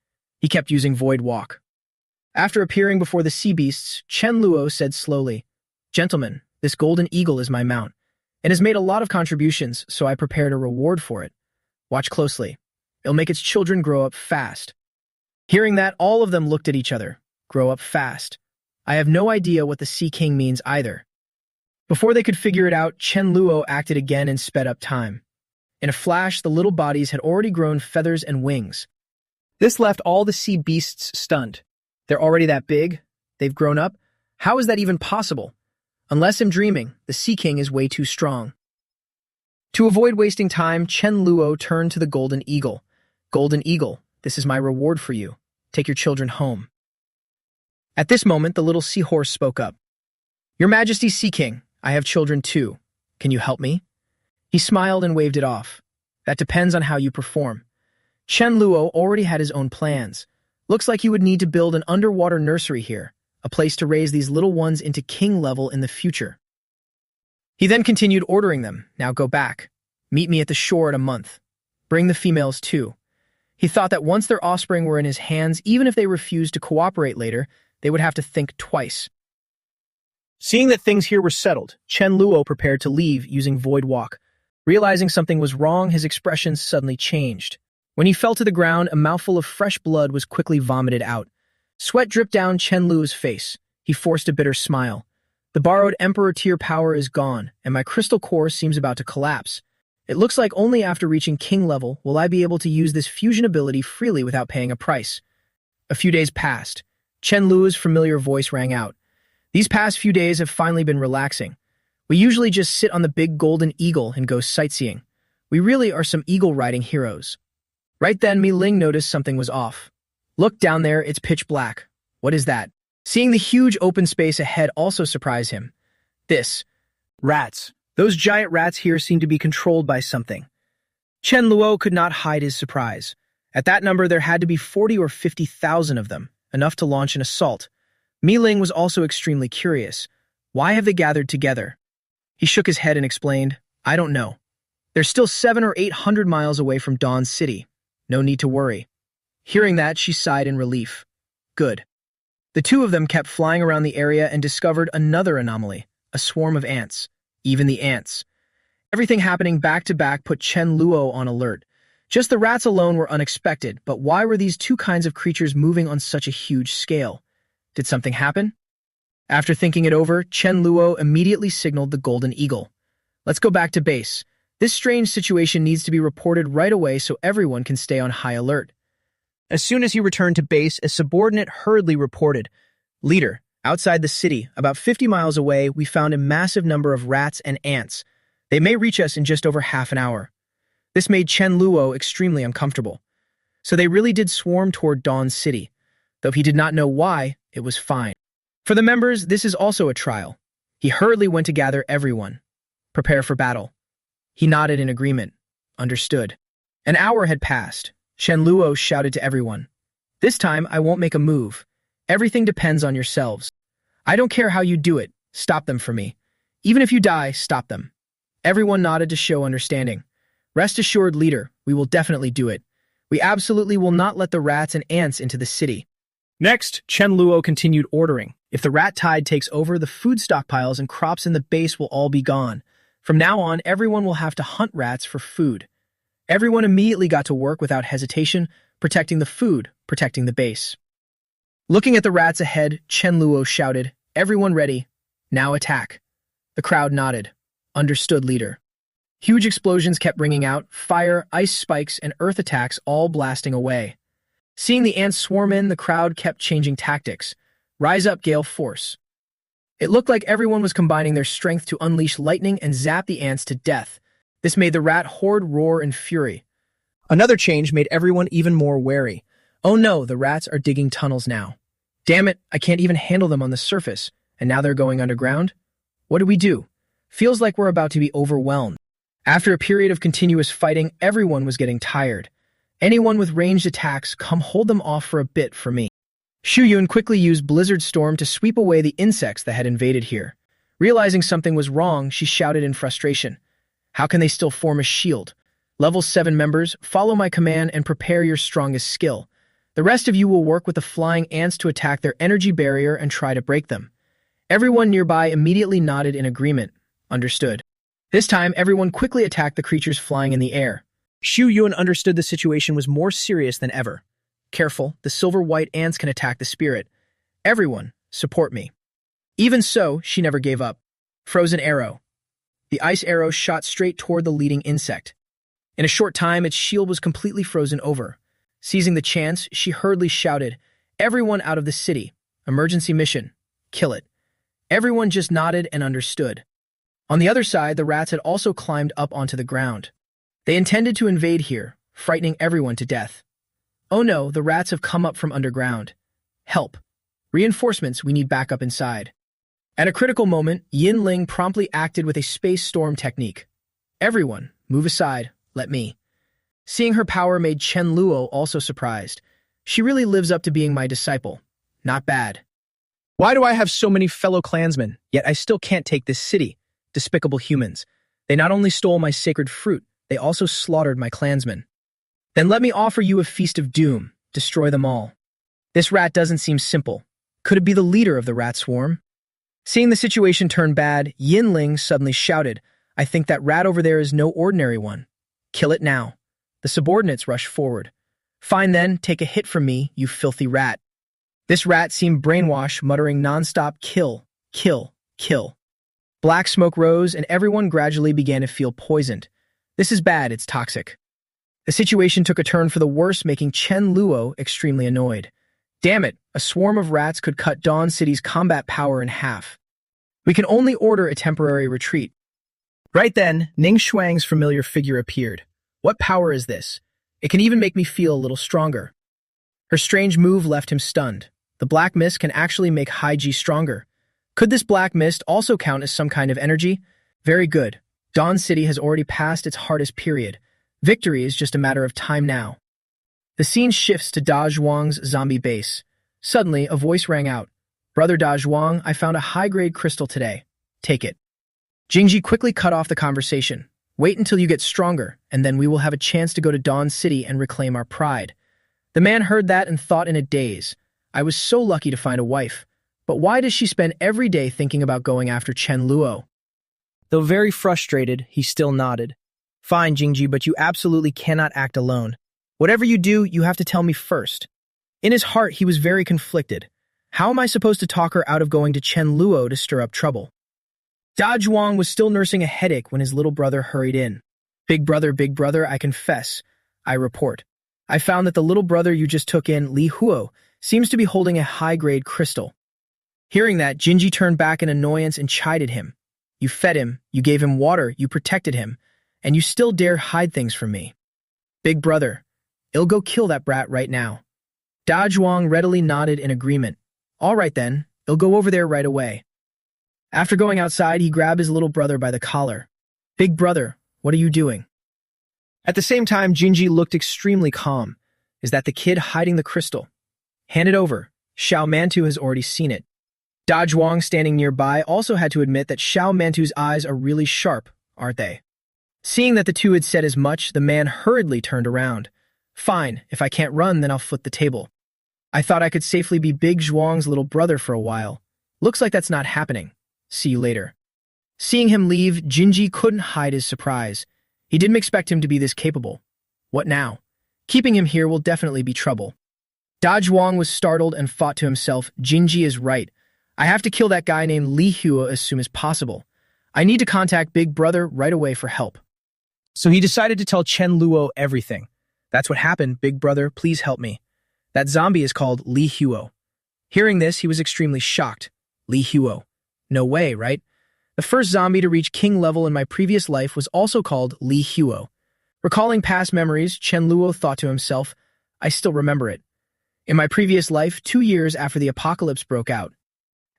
He kept using Void Walk. After appearing before the sea beasts, Chen Luo said slowly, Gentlemen, this golden eagle is my mount. It has made a lot of contributions, so I prepared a reward for it. Watch closely. It'll make its children grow up fast. Hearing that, all of them looked at each other. Grow up fast. I have no idea what the Sea King means either. Before they could figure it out, Chen Luo acted again and sped up time. In a flash, the little bodies had already grown feathers and wings. This left all the sea beasts stunned. They're already that big? They've grown up? How is that even possible? Unless I'm dreaming, the Sea King is way too strong. To avoid wasting time, Chen Luo turned to the Golden Eagle. Golden Eagle, this is my reward for you. Take your children home. At this moment, the little seahorse spoke up. Your Majesty Sea King, I have children too. Can you help me? He smiled and waved it off. That depends on how you perform. Chen Luo already had his own plans. Looks like he would need to build an underwater nursery here. a place to raise these little ones into king level in the future. He then continued ordering them. Now go back. Meet me at the shore in a month. Bring the females too. He thought that once their offspring were in his hands, even if they refused to cooperate later, they would have to think twice. Seeing that things here were settled, Chen Luo prepared to leave using Void Walk. Realizing something was wrong, his expression suddenly changed. When he fell to the ground, a mouthful of fresh blood was quickly vomited out. Sweat dripped down Chen Luo's face. He forced a bitter smile. The borrowed Emperor tier power is gone, and my crystal core seems about to collapse. It looks like only after reaching king level will I be able to use this fusion ability freely without paying a price. A few days passed. Chen Luo's familiar voice rang out. These past few days have finally been relaxing. We usually just sit on the big golden eagle and go sightseeing. We really are some eagle-riding heroes. Right then, Mi Ling noticed something was off. Look down there, it's pitch black. What is that? Seeing the huge open space ahead also surprised him. Rats. Those giant rats here seem to be controlled by something. Chen Luo could not hide his surprise. At that number, there had to be 40 or 50,000 of them, enough to launch an assault. Mi Ling was also extremely curious. Why have they gathered together? He shook his head and explained, I don't know. They're still 700 or 800 miles away from Dawn City. No need to worry. Hearing that, she sighed in relief. Good. The two of them kept flying around the area and discovered another anomaly, a swarm of ants. Even the ants. Everything happening back to back put Chen Luo on alert. Just the rats alone were unexpected, but why were these two kinds of creatures moving on such a huge scale? Did something happen? After thinking it over, Chen Luo immediately signaled the Golden Eagle. Let's go back to base. This strange situation needs to be reported right away so everyone can stay on high alert. As soon as he returned to base, a subordinate hurriedly reported, Leader, outside the city, about 50 miles away, we found a massive number of rats and ants. They may reach us in just over half an hour. This made Chen Luo extremely uncomfortable. So they really did swarm toward Dawn City. Though he did not know why, it was fine. For the members, this is also a trial. He hurriedly went to gather everyone. Prepare for battle. He nodded in agreement. Understood. An hour had passed. Chen Luo shouted to everyone. This time, I won't make a move. Everything depends on yourselves. I don't care how you do it. Stop them for me. Even if you die, stop them. Everyone nodded to show understanding. Rest assured, leader, we will definitely do it. We absolutely will not let the rats and ants into the city. Next, Chen Luo continued ordering. If the rat tide takes over, the food stockpiles and crops in the base will all be gone. From now on, everyone will have to hunt rats for food. Everyone immediately got to work without hesitation, protecting the food, protecting the base. Looking at the rats ahead, Chen Luo shouted, Everyone ready. Now attack. The crowd nodded. Understood, leader. Huge explosions kept ringing out, fire, ice spikes, and earth attacks all blasting away. Seeing the ants swarm in, the crowd kept changing tactics. Rise up, gale force. It looked like everyone was combining their strength to unleash lightning and zap the ants to death. This made the rat horde roar in fury. Another change made everyone even more wary. Oh no, the rats are digging tunnels now. Damn it, I can't even handle them on the surface, and now they're going underground? What do we do? Feels like we're about to be overwhelmed. After a period of continuous fighting, everyone was getting tired. Anyone with ranged attacks, come hold them off for a bit for me. Xu Yun quickly used Blizzard Storm to sweep away the insects that had invaded here. Realizing something was wrong, she shouted in frustration. How can they still form a shield? Level 7 members, follow my command and prepare your strongest skill. The rest of you will work with the flying ants to attack their energy barrier and try to break them. Everyone nearby immediately nodded in agreement. Understood. This time, everyone quickly attacked the creatures flying in the air. Xu Yun understood the situation was more serious than ever. Careful, the silver-white ants can attack the spirit. Everyone, support me. Even so, she never gave up. Frozen arrow. The ice arrow shot straight toward the leading insect. In a short time, its shield was completely frozen over. Seizing the chance, she hurriedly shouted, Everyone out of the city. Emergency mission. Kill it. Everyone just nodded and understood. On the other side, the rats had also climbed up onto the ground. They intended to invade here, frightening everyone to death. Oh no, the rats have come up from underground. Help. Reinforcements, we need backup inside. At a critical moment, Yin Ling promptly acted with a space storm technique. Everyone, move aside, let me. Seeing her power made Chen Luo also surprised. She really lives up to being my disciple. Not bad. Why do I have so many fellow clansmen, yet I still can't take this city? Despicable humans. They not only stole my sacred fruit, they also slaughtered my clansmen. Then let me offer you a feast of doom. Destroy them all. This rat doesn't seem simple. Could it be the leader of the rat swarm? Seeing the situation turn bad, Yinling suddenly shouted, I think that rat over there is no ordinary one. Kill it now. The subordinates rushed forward. Fine then, take a hit from me, you filthy rat. This rat seemed brainwashed, muttering nonstop, kill, kill, kill. Black smoke rose, and everyone gradually began to feel poisoned. This is bad, it's toxic. The situation took a turn for the worse, making Chen Luo extremely annoyed. Damn it, a swarm of rats could cut Dawn City's combat power in half. We can only order a temporary retreat. Right then, Ning Shuang's familiar figure appeared. What power is this? It can even make me feel a little stronger. Her strange move left him stunned. The black mist can actually make Hai Ji stronger. Could this black mist also count as some kind of energy? Very good. Dawn City has already passed its hardest period. Victory is just a matter of time now. The scene shifts to Da Zhuang's zombie base. Suddenly, a voice rang out. Brother Da Zhuang, I found a high-grade crystal today. Take it. Jingji quickly cut off the conversation. Wait until you get stronger, and then we will have a chance to go to Dawn City and reclaim our pride. The man heard that and thought in a daze. I was so lucky to find a wife. But why does she spend every day thinking about going after Chen Luo? Though very frustrated, he still nodded. Fine, Jingji, but you absolutely cannot act alone. Whatever you do, you have to tell me first. In his heart, he was very conflicted. How am I supposed to talk her out of going to Chen Luo to stir up trouble? Da Zhuang was still nursing a headache when his little brother hurried in. Big brother, I confess. I report. I found that the little brother you just took in, Li Huo, seems to be holding a high-grade crystal. Hearing that, Jinji turned back in annoyance and chided him. You fed him, you gave him water, you protected him, and you still dare hide things from me. Big brother, I'll go kill that brat right now. Da Zhuang readily nodded in agreement. All right then, I'll go over there right away. After going outside, he grabbed his little brother by the collar. Big brother, what are you doing? At the same time, Jinji looked extremely calm. Is that the kid hiding the crystal? Hand it over. Xiao Mantu has already seen it. Da Zhuang, standing nearby, also had to admit that Xiao Mantu's eyes are really sharp, aren't they? Seeing that the two had said as much, the man hurriedly turned around. Fine, if I can't run, then I'll flip the table. I thought I could safely be Big Zhuang's little brother for a while. Looks like that's not happening. See you later. Seeing him leave, Jinji couldn't hide his surprise. He didn't expect him to be this capable. What now? Keeping him here will definitely be trouble. Da Zhuang was startled and thought to himself, Jinji is right. I have to kill that guy named Li Huo as soon as possible. I need to contact Big Brother right away for help. So he decided to tell Chen Luo everything. That's what happened, Big Brother, please help me. That zombie is called Li Huo. Hearing this, he was extremely shocked. Li Huo. No way, right? The first zombie to reach king level in my previous life was also called Li Huo. Recalling past memories, Chen Luo thought to himself, I still remember it. In my previous life, 2 years after the apocalypse broke out.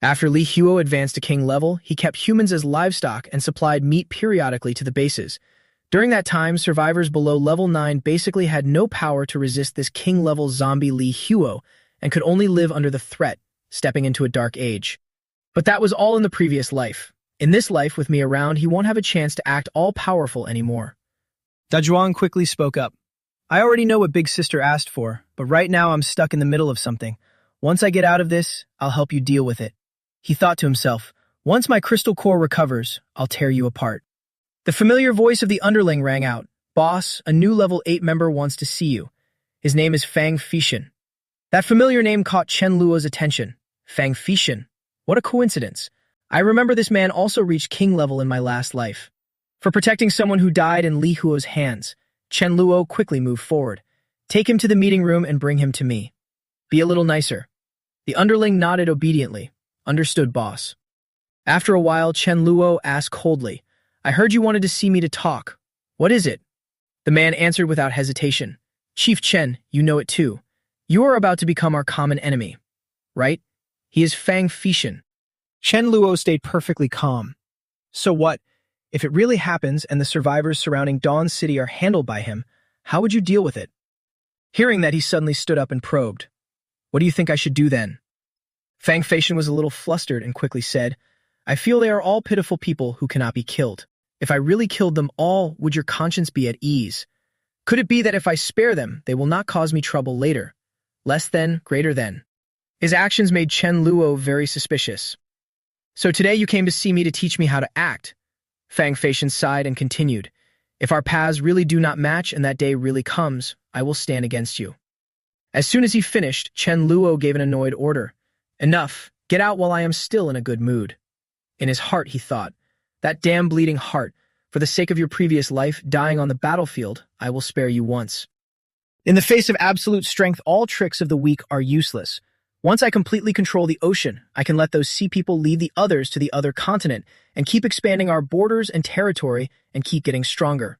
After Li Huo advanced to king level, he kept humans as livestock and supplied meat periodically to the bases. During that time, survivors below level 9 basically had no power to resist this king-level zombie Li Huo and could only live under the threat, stepping into a dark age. But that was all in the previous life. In this life, with me around, he won't have a chance to act all-powerful anymore. Da Zhuang quickly spoke up. I already know what Big Sister asked for, but right now I'm stuck in the middle of something. Once I get out of this, I'll help you deal with it. He thought to himself, once my crystal core recovers, I'll tear you apart. The familiar voice of the underling rang out. Boss, a new level 8 member wants to see you. His name is Fang Fishan. That familiar name caught Chen Luo's attention. Fang Fishan. What a coincidence. I remember this man also reached king level in my last life. For protecting someone who died in Li Huo's hands, Chen Luo quickly moved forward. Take him to the meeting room and bring him to me. Be a little nicer. The underling nodded obediently. Understood, boss. After a while, Chen Luo asked coldly, I heard you wanted to see me to talk. What is it? The man answered without hesitation. Chief Chen, you know it too. You are about to become our common enemy. Right? He is Fang Fishan. Chen Luo stayed perfectly calm. So what? If it really happens and the survivors surrounding Dawn City are handled by him, how would you deal with it? Hearing that, he suddenly stood up and probed. What do you think I should do then? Fang Feishan was a little flustered and quickly said, I feel they are all pitiful people who cannot be killed. If I really killed them all, would your conscience be at ease? Could it be that if I spare them, they will not cause me trouble later? Less than, greater than. His actions made Chen Luo very suspicious. So today you came to see me to teach me how to act. Fang Feishan sighed and continued, if our paths really do not match and that day really comes, I will stand against you. As soon as he finished, Chen Luo gave an annoyed order. Enough, get out while I am still in a good mood. In his heart, he thought, that damn bleeding heart, for the sake of your previous life, dying on the battlefield, I will spare you once. In the face of absolute strength, all tricks of the weak are useless. Once I completely control the ocean, I can let those sea people lead the others to the other continent and keep expanding our borders and territory and keep getting stronger.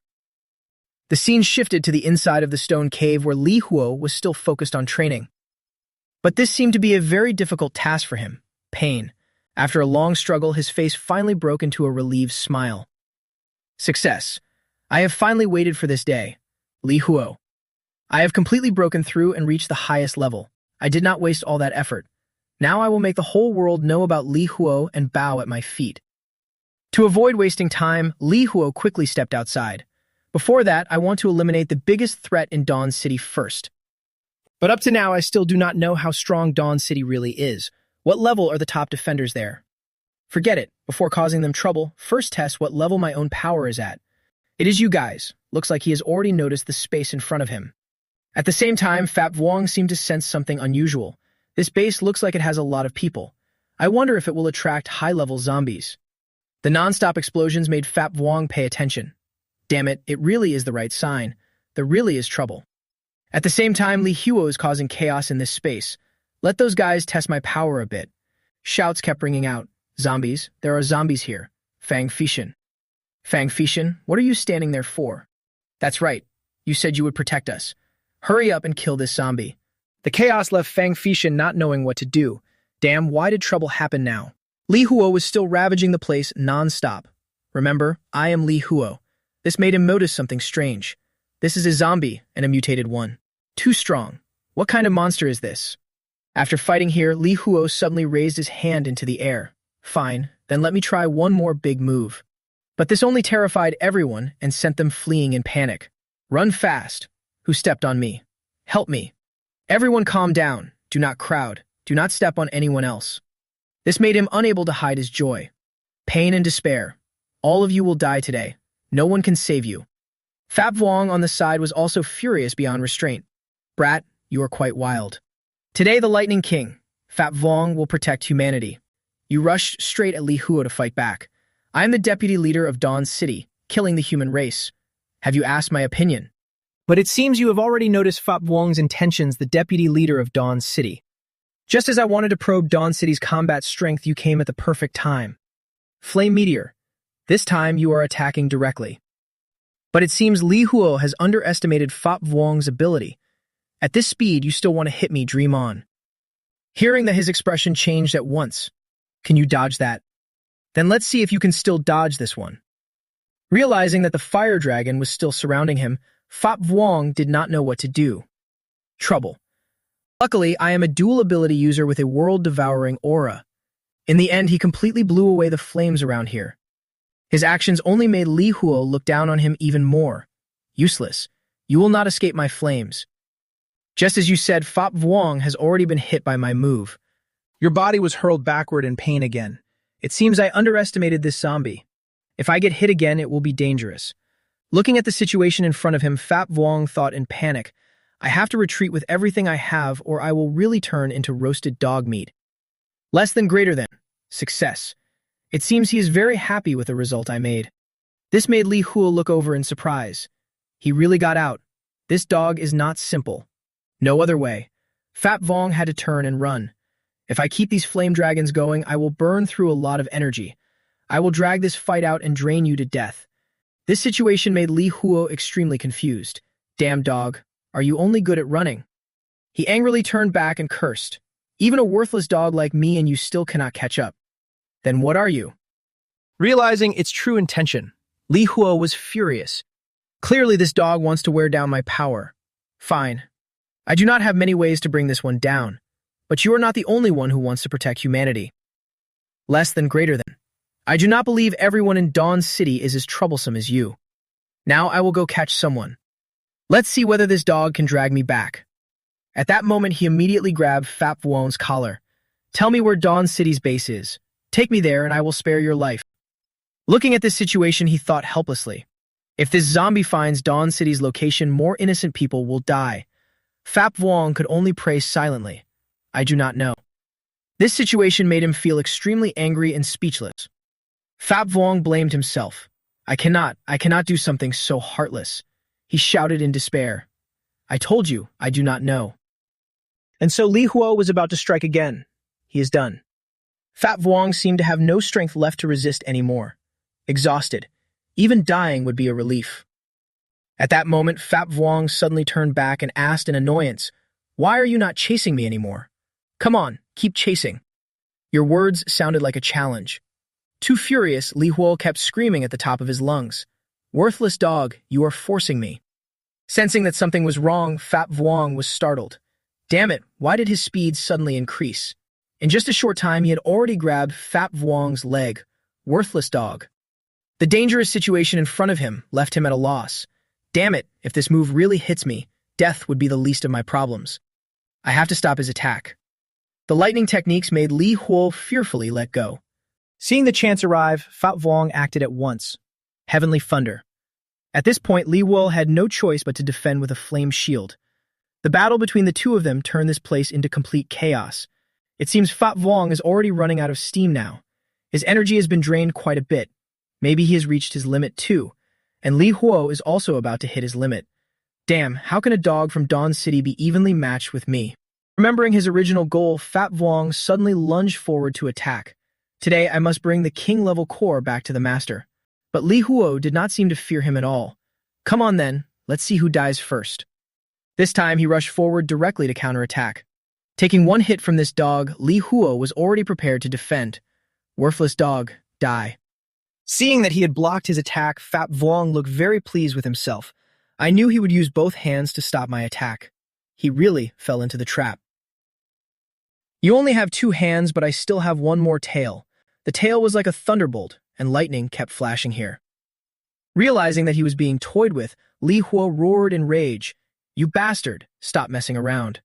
The scene shifted to the inside of the stone cave where Li Huo was still focused on training. But this seemed to be a very difficult task for him. Pain. After a long struggle, his face finally broke into a relieved smile. Success. I have finally waited for this day. Li Huo. I have completely broken through and reached the highest level. I did not waste all that effort. Now I will make the whole world know about Li Huo and bow at my feet. To avoid wasting time, Li Huo quickly stepped outside. Before that, I want to eliminate the biggest threat in Dawn City first. But up to now, I still do not know how strong Dawn City really is. What level are the top defenders there? Forget it. Before causing them trouble, first test what level my own power is at. It is you guys. Looks like he has already noticed the space in front of him. At the same time, Fap Vuong seemed to sense something unusual. This base looks like it has a lot of people. I wonder if it will attract high-level zombies. The non-stop explosions made Fap Vuong pay attention. Damn it, it really is the right sign. There really is trouble. At the same time, Li Huo is causing chaos in this space. Let those guys test my power a bit. Shouts kept ringing out. Zombies, there are zombies here. Fang Feishan. Fang Feishan, what are you standing there for? That's right. You said you would protect us. Hurry up and kill this zombie. The chaos left Fang Feishan not knowing what to do. Damn, why did trouble happen now? Li Huo was still ravaging the place non-stop. Remember, I am Li Huo. This made him notice something strange. This is a zombie, and a mutated one. Too strong. What kind of monster is this? After fighting here, Li Huo suddenly raised his hand into the air. Fine, then let me try one more big move. But this only terrified everyone and sent them fleeing in panic. Run fast. Who stepped on me? Help me. Everyone calm down. Do not crowd. Do not step on anyone else. This made him unable to hide his joy. Pain and despair. All of you will die today. No one can save you. Fap Vuong on the side was also furious beyond restraint. Brat, you are quite wild. Today the Lightning King, Fap Vuong, will protect humanity. You rushed straight at Li Huo to fight back. I am the deputy leader of Dawn City, killing the human race. Have you asked my opinion? But it seems you have already noticed Fap Vuong's intentions, the deputy leader of Dawn City. Just as I wanted to probe Dawn City's combat strength, you came at the perfect time. Flame Meteor. This time you are attacking directly. But it seems Li Huo has underestimated Fap Vuong's ability. At this speed, you still want to hit me, dream on. Hearing that his expression changed at once. Can you dodge that? Then let's see if you can still dodge this one. Realizing that the fire dragon was still surrounding him, Fap Vuong did not know what to do. Trouble. Luckily, I am a dual ability user with a world-devouring aura. In the end, he completely blew away the flames around here. His actions only made Li Huo look down on him even more. Useless. You will not escape my flames. Just as you said, Fap Vuong has already been hit by my move. Your body was hurled backward in pain again. It seems I underestimated this zombie. If I get hit again, it will be dangerous. Looking at the situation in front of him, Fap Vuong thought in panic, I have to retreat with everything I have or I will really turn into roasted dog meat. Less than greater than. Success. It seems he is very happy with the result I made. This made Li Huo look over in surprise. He really got out. This dog is not simple. No other way. Fap Vuong had to turn and run. If I keep these flame dragons going, I will burn through a lot of energy. I will drag this fight out and drain you to death. This situation made Li Huo extremely confused. Damn dog, are you only good at running? He angrily turned back and cursed. Even a worthless dog like me and you still cannot catch up. Then what are you? Realizing its true intention, Li Huo was furious. Clearly this dog wants to wear down my power. Fine. I do not have many ways to bring this one down. But you are not the only one who wants to protect humanity. Less than greater than. I do not believe everyone in Dawn City is as troublesome as you. Now I will go catch someone. Let's see whether this dog can drag me back. At that moment, he immediately grabbed Fat Vuong's collar. Tell me where Dawn City's base is. Take me there and I will spare your life. Looking at this situation, he thought helplessly. If this zombie finds Dawn City's location, more innocent people will die. Fat Vuong could only pray silently. I do not know. This situation made him feel extremely angry and speechless. Fat Vuong blamed himself. I cannot do something so heartless. He shouted in despair. I told you, I do not know. And so Li Huo was about to strike again. He is done. Fat Vuong seemed to have no strength left to resist anymore. Exhausted. Even dying would be a relief. At that moment, Fat Vuong suddenly turned back and asked in annoyance, Why are you not chasing me anymore? Come on, keep chasing. Your words sounded like a challenge. Too furious, Li Huo kept screaming at the top of his lungs. Worthless dog, you are forcing me. Sensing that something was wrong, Fat Vuong was startled. Damn it, why did his speed suddenly increase? In just a short time, he had already grabbed Fat Vuong's leg. Worthless dog. The dangerous situation in front of him left him at a loss. Damn it, if this move really hits me, death would be the least of my problems. I have to stop his attack. The lightning techniques made Li Huo fearfully let go. Seeing the chance arrive, Fat Vuong acted at once. Heavenly Thunder. At this point, Li Huo had no choice but to defend with a flame shield. The battle between the two of them turned this place into complete chaos. It seems Fat Vuong is already running out of steam now. His energy has been drained quite a bit. Maybe he has reached his limit too, and Li Huo is also about to hit his limit. Damn, how can a dog from Dawn City be evenly matched with me? Remembering his original goal, Fat Vuong suddenly lunged forward to attack. Today, I must bring the king-level core back to the master. But Li Huo did not seem to fear him at all. Come on then, let's see who dies first. This time, he rushed forward directly to counterattack. Taking one hit from this dog, Li Huo was already prepared to defend. Worthless dog, die. Seeing that he had blocked his attack, Fat Vuong looked very pleased with himself. I knew he would use both hands to stop my attack. He really fell into the trap. You only have 2 hands, but I still have one more tail. The tail was like a thunderbolt, and lightning kept flashing here. Realizing that he was being toyed with, Li Huo roared in rage. You bastard, stop messing around.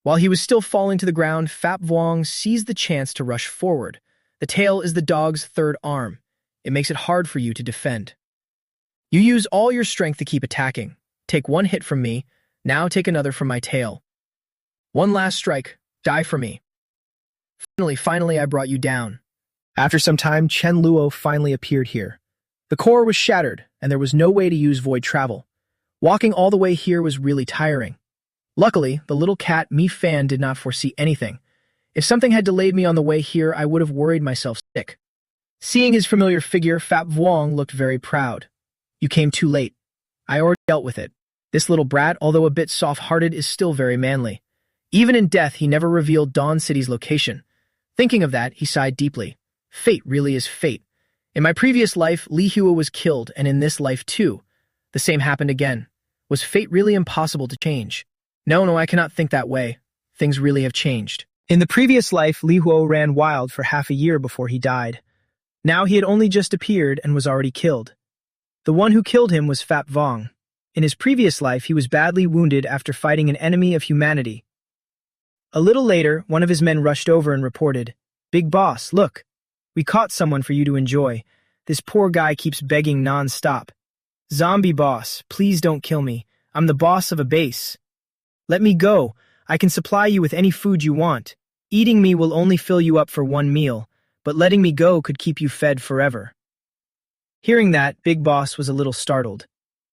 While he was still falling to the ground, Fat Vuong seized the chance to rush forward. The tail is the dog's third arm. It makes it hard for you to defend. You use all your strength to keep attacking. Take one hit from me, now take another from my tail. One last strike, die for me. Finally, I brought you down. After some time, Chen Luo finally appeared here. The core was shattered, and there was no way to use void travel. Walking all the way here was really tiring. Luckily, the little cat Mi Fan did not foresee anything. If something had delayed me on the way here, I would have worried myself sick. Seeing his familiar figure, Fat Vuong looked very proud. You came too late. I already dealt with it. This little brat, although a bit soft-hearted, is still very manly. Even in death, he never revealed Dawn City's location. Thinking of that, he sighed deeply. Fate really is fate. In my previous life, Li Huo was killed, and in this life too. The same happened again. Was fate really impossible to change? No, I cannot think that way. Things really have changed. In the previous life, Li Huo ran wild for half a year before he died. Now he had only just appeared and was already killed. The one who killed him was Fat Vuong. In his previous life, he was badly wounded after fighting an enemy of humanity. A little later, one of his men rushed over and reported, Big boss, look. We caught someone for you to enjoy. This poor guy keeps begging non-stop. Zombie boss, please don't kill me. I'm the boss of a base. Let me go. I can supply you with any food you want. Eating me will only fill you up for one meal, but letting me go could keep you fed forever. Hearing that, Big Boss was a little startled.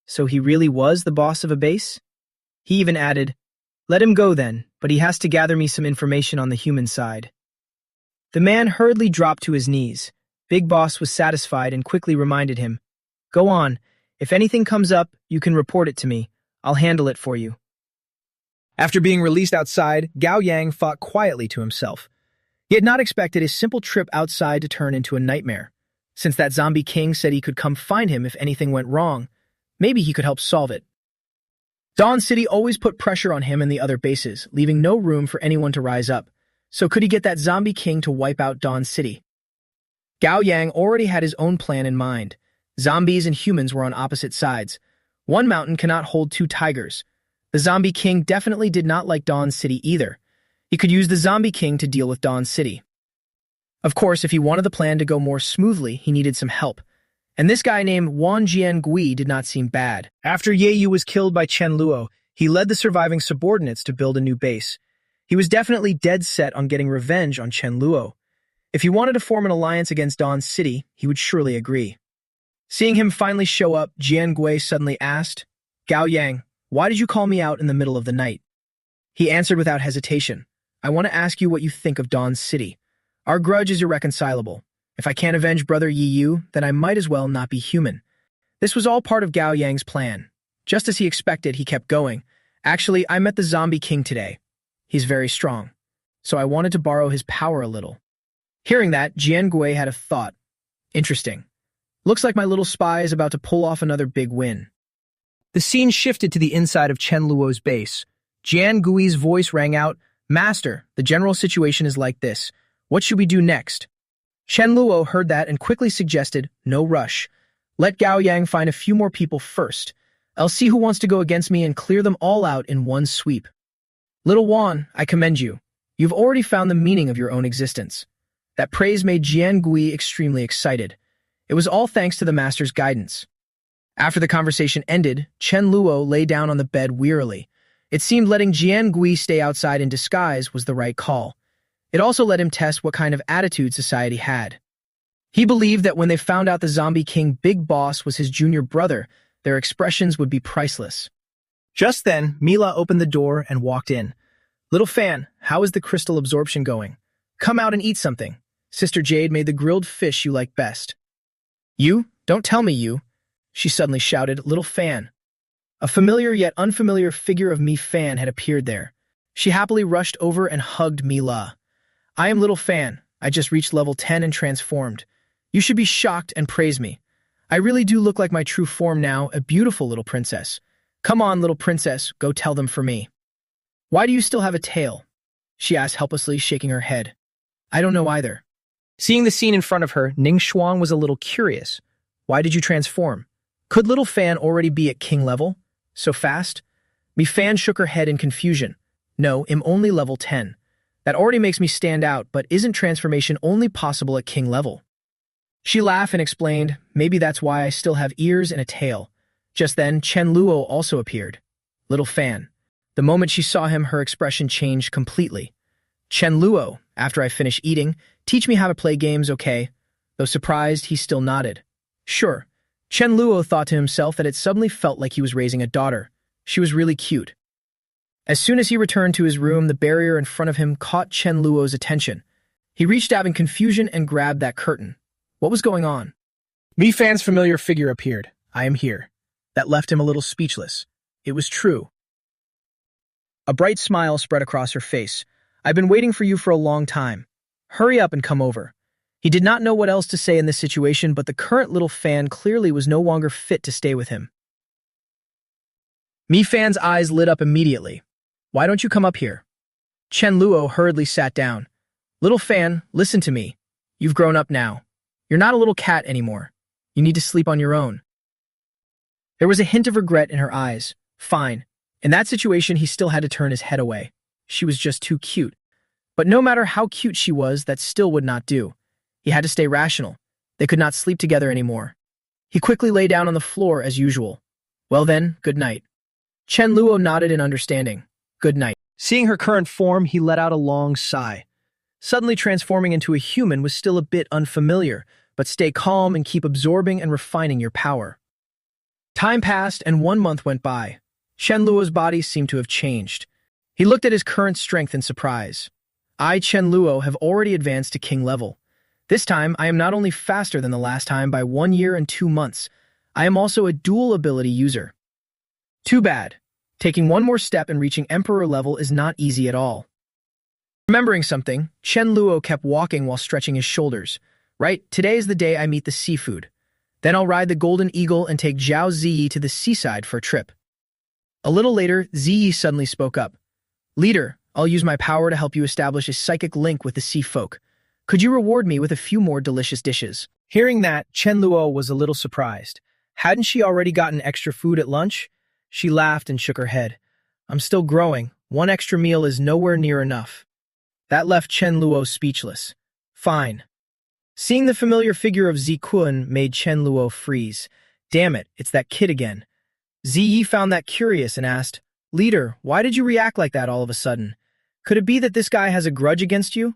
So he really was the boss of a base? He even added, Let him go then, but he has to gather me some information on the human side. The man hurriedly dropped to his knees. Big Boss was satisfied and quickly reminded him, Go on. If anything comes up, you can report it to me. I'll handle it for you. After being released outside, Gao Yang thought quietly to himself. He had not expected his simple trip outside to turn into a nightmare. Since that zombie king said he could come find him if anything went wrong, maybe he could help solve it. Dawn City always put pressure on him and the other bases, leaving no room for anyone to rise up. So could he get that zombie king to wipe out Dawn City? Gao Yang already had his own plan in mind. Zombies and humans were on opposite sides. One mountain cannot hold two tigers. The zombie king definitely did not like Dawn City either. He could use the zombie king to deal with Dawn City. Of course, if he wanted the plan to go more smoothly, he needed some help. And this guy named Wan Jiangui did not seem bad. After Ye Yu was killed by Chen Luo, he led the surviving subordinates to build a new base. He was definitely dead set on getting revenge on Chen Luo. If he wanted to form an alliance against Dawn City, he would surely agree. Seeing him finally show up, Jiangui suddenly asked, "Gao Yang, why did you call me out in the middle of the night?" He answered without hesitation, "I want to ask you what you think of Dawn City. Our grudge is irreconcilable. If I can't avenge Brother Yi Yu, then I might as well not be human." This was all part of Gao Yang's plan. Just as he expected, he kept going. "Actually, I met the Zombie King today. He's very strong. So I wanted to borrow his power a little." Hearing that, Jiangui had a thought. Interesting. Looks like my little spy is about to pull off another big win. The scene shifted to the inside of Chen Luo's base. Jiangui's voice rang out, "Master, the general situation is like this. What should we do next?" Chen Luo heard that and quickly suggested, "No rush. Let Gao Yang find a few more people first. I'll see who wants to go against me and clear them all out in one sweep." "Little Wan, I commend you. You've already found the meaning of your own existence." That praise made Jiangui extremely excited. It was all thanks to the master's guidance. After the conversation ended, Chen Luo lay down on the bed wearily. It seemed letting Jiangui stay outside in disguise was the right call. It also let him test what kind of attitude society had. He believed that when they found out the Zombie King Big Boss was his junior brother, their expressions would be priceless. Just then, Mila opened the door and walked in. "Little fan, how is the crystal absorption going? Come out and eat something. Sister Jade made the grilled fish you like best." "You? Don't tell me you," she suddenly shouted, "Little fan." A familiar yet unfamiliar figure of Mi Fan had appeared there. She happily rushed over and hugged Mila. "I am Little Fan. I just reached level 10 and transformed. You should be shocked and praise me. I really do look like my true form now, a beautiful little princess. Come on, little princess, go tell them for me." "Why do you still have a tail?" she asked helplessly, shaking her head. "I don't know either." Seeing the scene in front of her, Ning Shuang was a little curious. "Why did you transform? Could Little Fan already be at king level? So fast?" Mi Fan shook her head in confusion. "No, I'm only level 10. That already makes me stand out, but isn't transformation only possible at king level?" She laughed and explained, "Maybe that's why I still have ears and a tail." Just then, Chen Luo also appeared. "Little Fan." The moment she saw him, her expression changed completely. "Chen Luo, after I finish eating, teach me how to play games, okay?" Though surprised, he still nodded. "Sure." Chen Luo thought to himself that it suddenly felt like he was raising a daughter. She was really cute. As soon as he returned to his room, the barrier in front of him caught Chen Luo's attention. He reached out in confusion and grabbed that curtain. What was going on? Mi Fan's familiar figure appeared. "I am here." That left him a little speechless. It was true. A bright smile spread across her face. "I've been waiting for you for a long time. Hurry up and come over." He did not know what else to say in this situation, but the current Little Fan clearly was no longer fit to stay with him. Mi Fan's eyes lit up immediately. "Why don't you come up here?" Chen Luo hurriedly sat down. "Little Fan, listen to me. You've grown up now. You're not a little cat anymore. You need to sleep on your own." There was a hint of regret in her eyes. Fine. In that situation, he still had to turn his head away. She was just too cute. But no matter how cute she was, that still would not do. He had to stay rational. They could not sleep together anymore. He quickly lay down on the floor as usual. "Well then, good night." Chen Luo nodded in understanding. "Good night." Seeing her current form, he let out a long sigh. Suddenly transforming into a human was still a bit unfamiliar, but stay calm and keep absorbing and refining your power. Time passed and 1 month went by. Chen Luo's body seemed to have changed. He looked at his current strength in surprise. "I, Chen Luo, have already advanced to king level. This time, I am not only faster than the last time by 1 year and 2 months, I am also a dual ability user. Too bad. Taking one more step and reaching emperor level is not easy at all." Remembering something, Chen Luo kept walking while stretching his shoulders. "Right, today is the day I meet the seafood. Then I'll ride the golden eagle and take Zhao Ziyi to the seaside for a trip." A little later, Ziyi suddenly spoke up. Leader, I'll use my power to help you establish a psychic link with the sea folk. Could you reward me with a few more delicious dishes? Hearing that, Chen Luo was a little surprised. Hadn't she already gotten extra food at lunch? She laughed and shook her head. I'm still growing. One extra meal is nowhere near enough. That left Chen Luo speechless. Fine. Seeing the familiar figure of Zikun made Chen Luo freeze. Damn it, it's that kid again. Ziyi found that curious and asked, Leader, why did you react like that all of a sudden? Could it be that this guy has a grudge against you?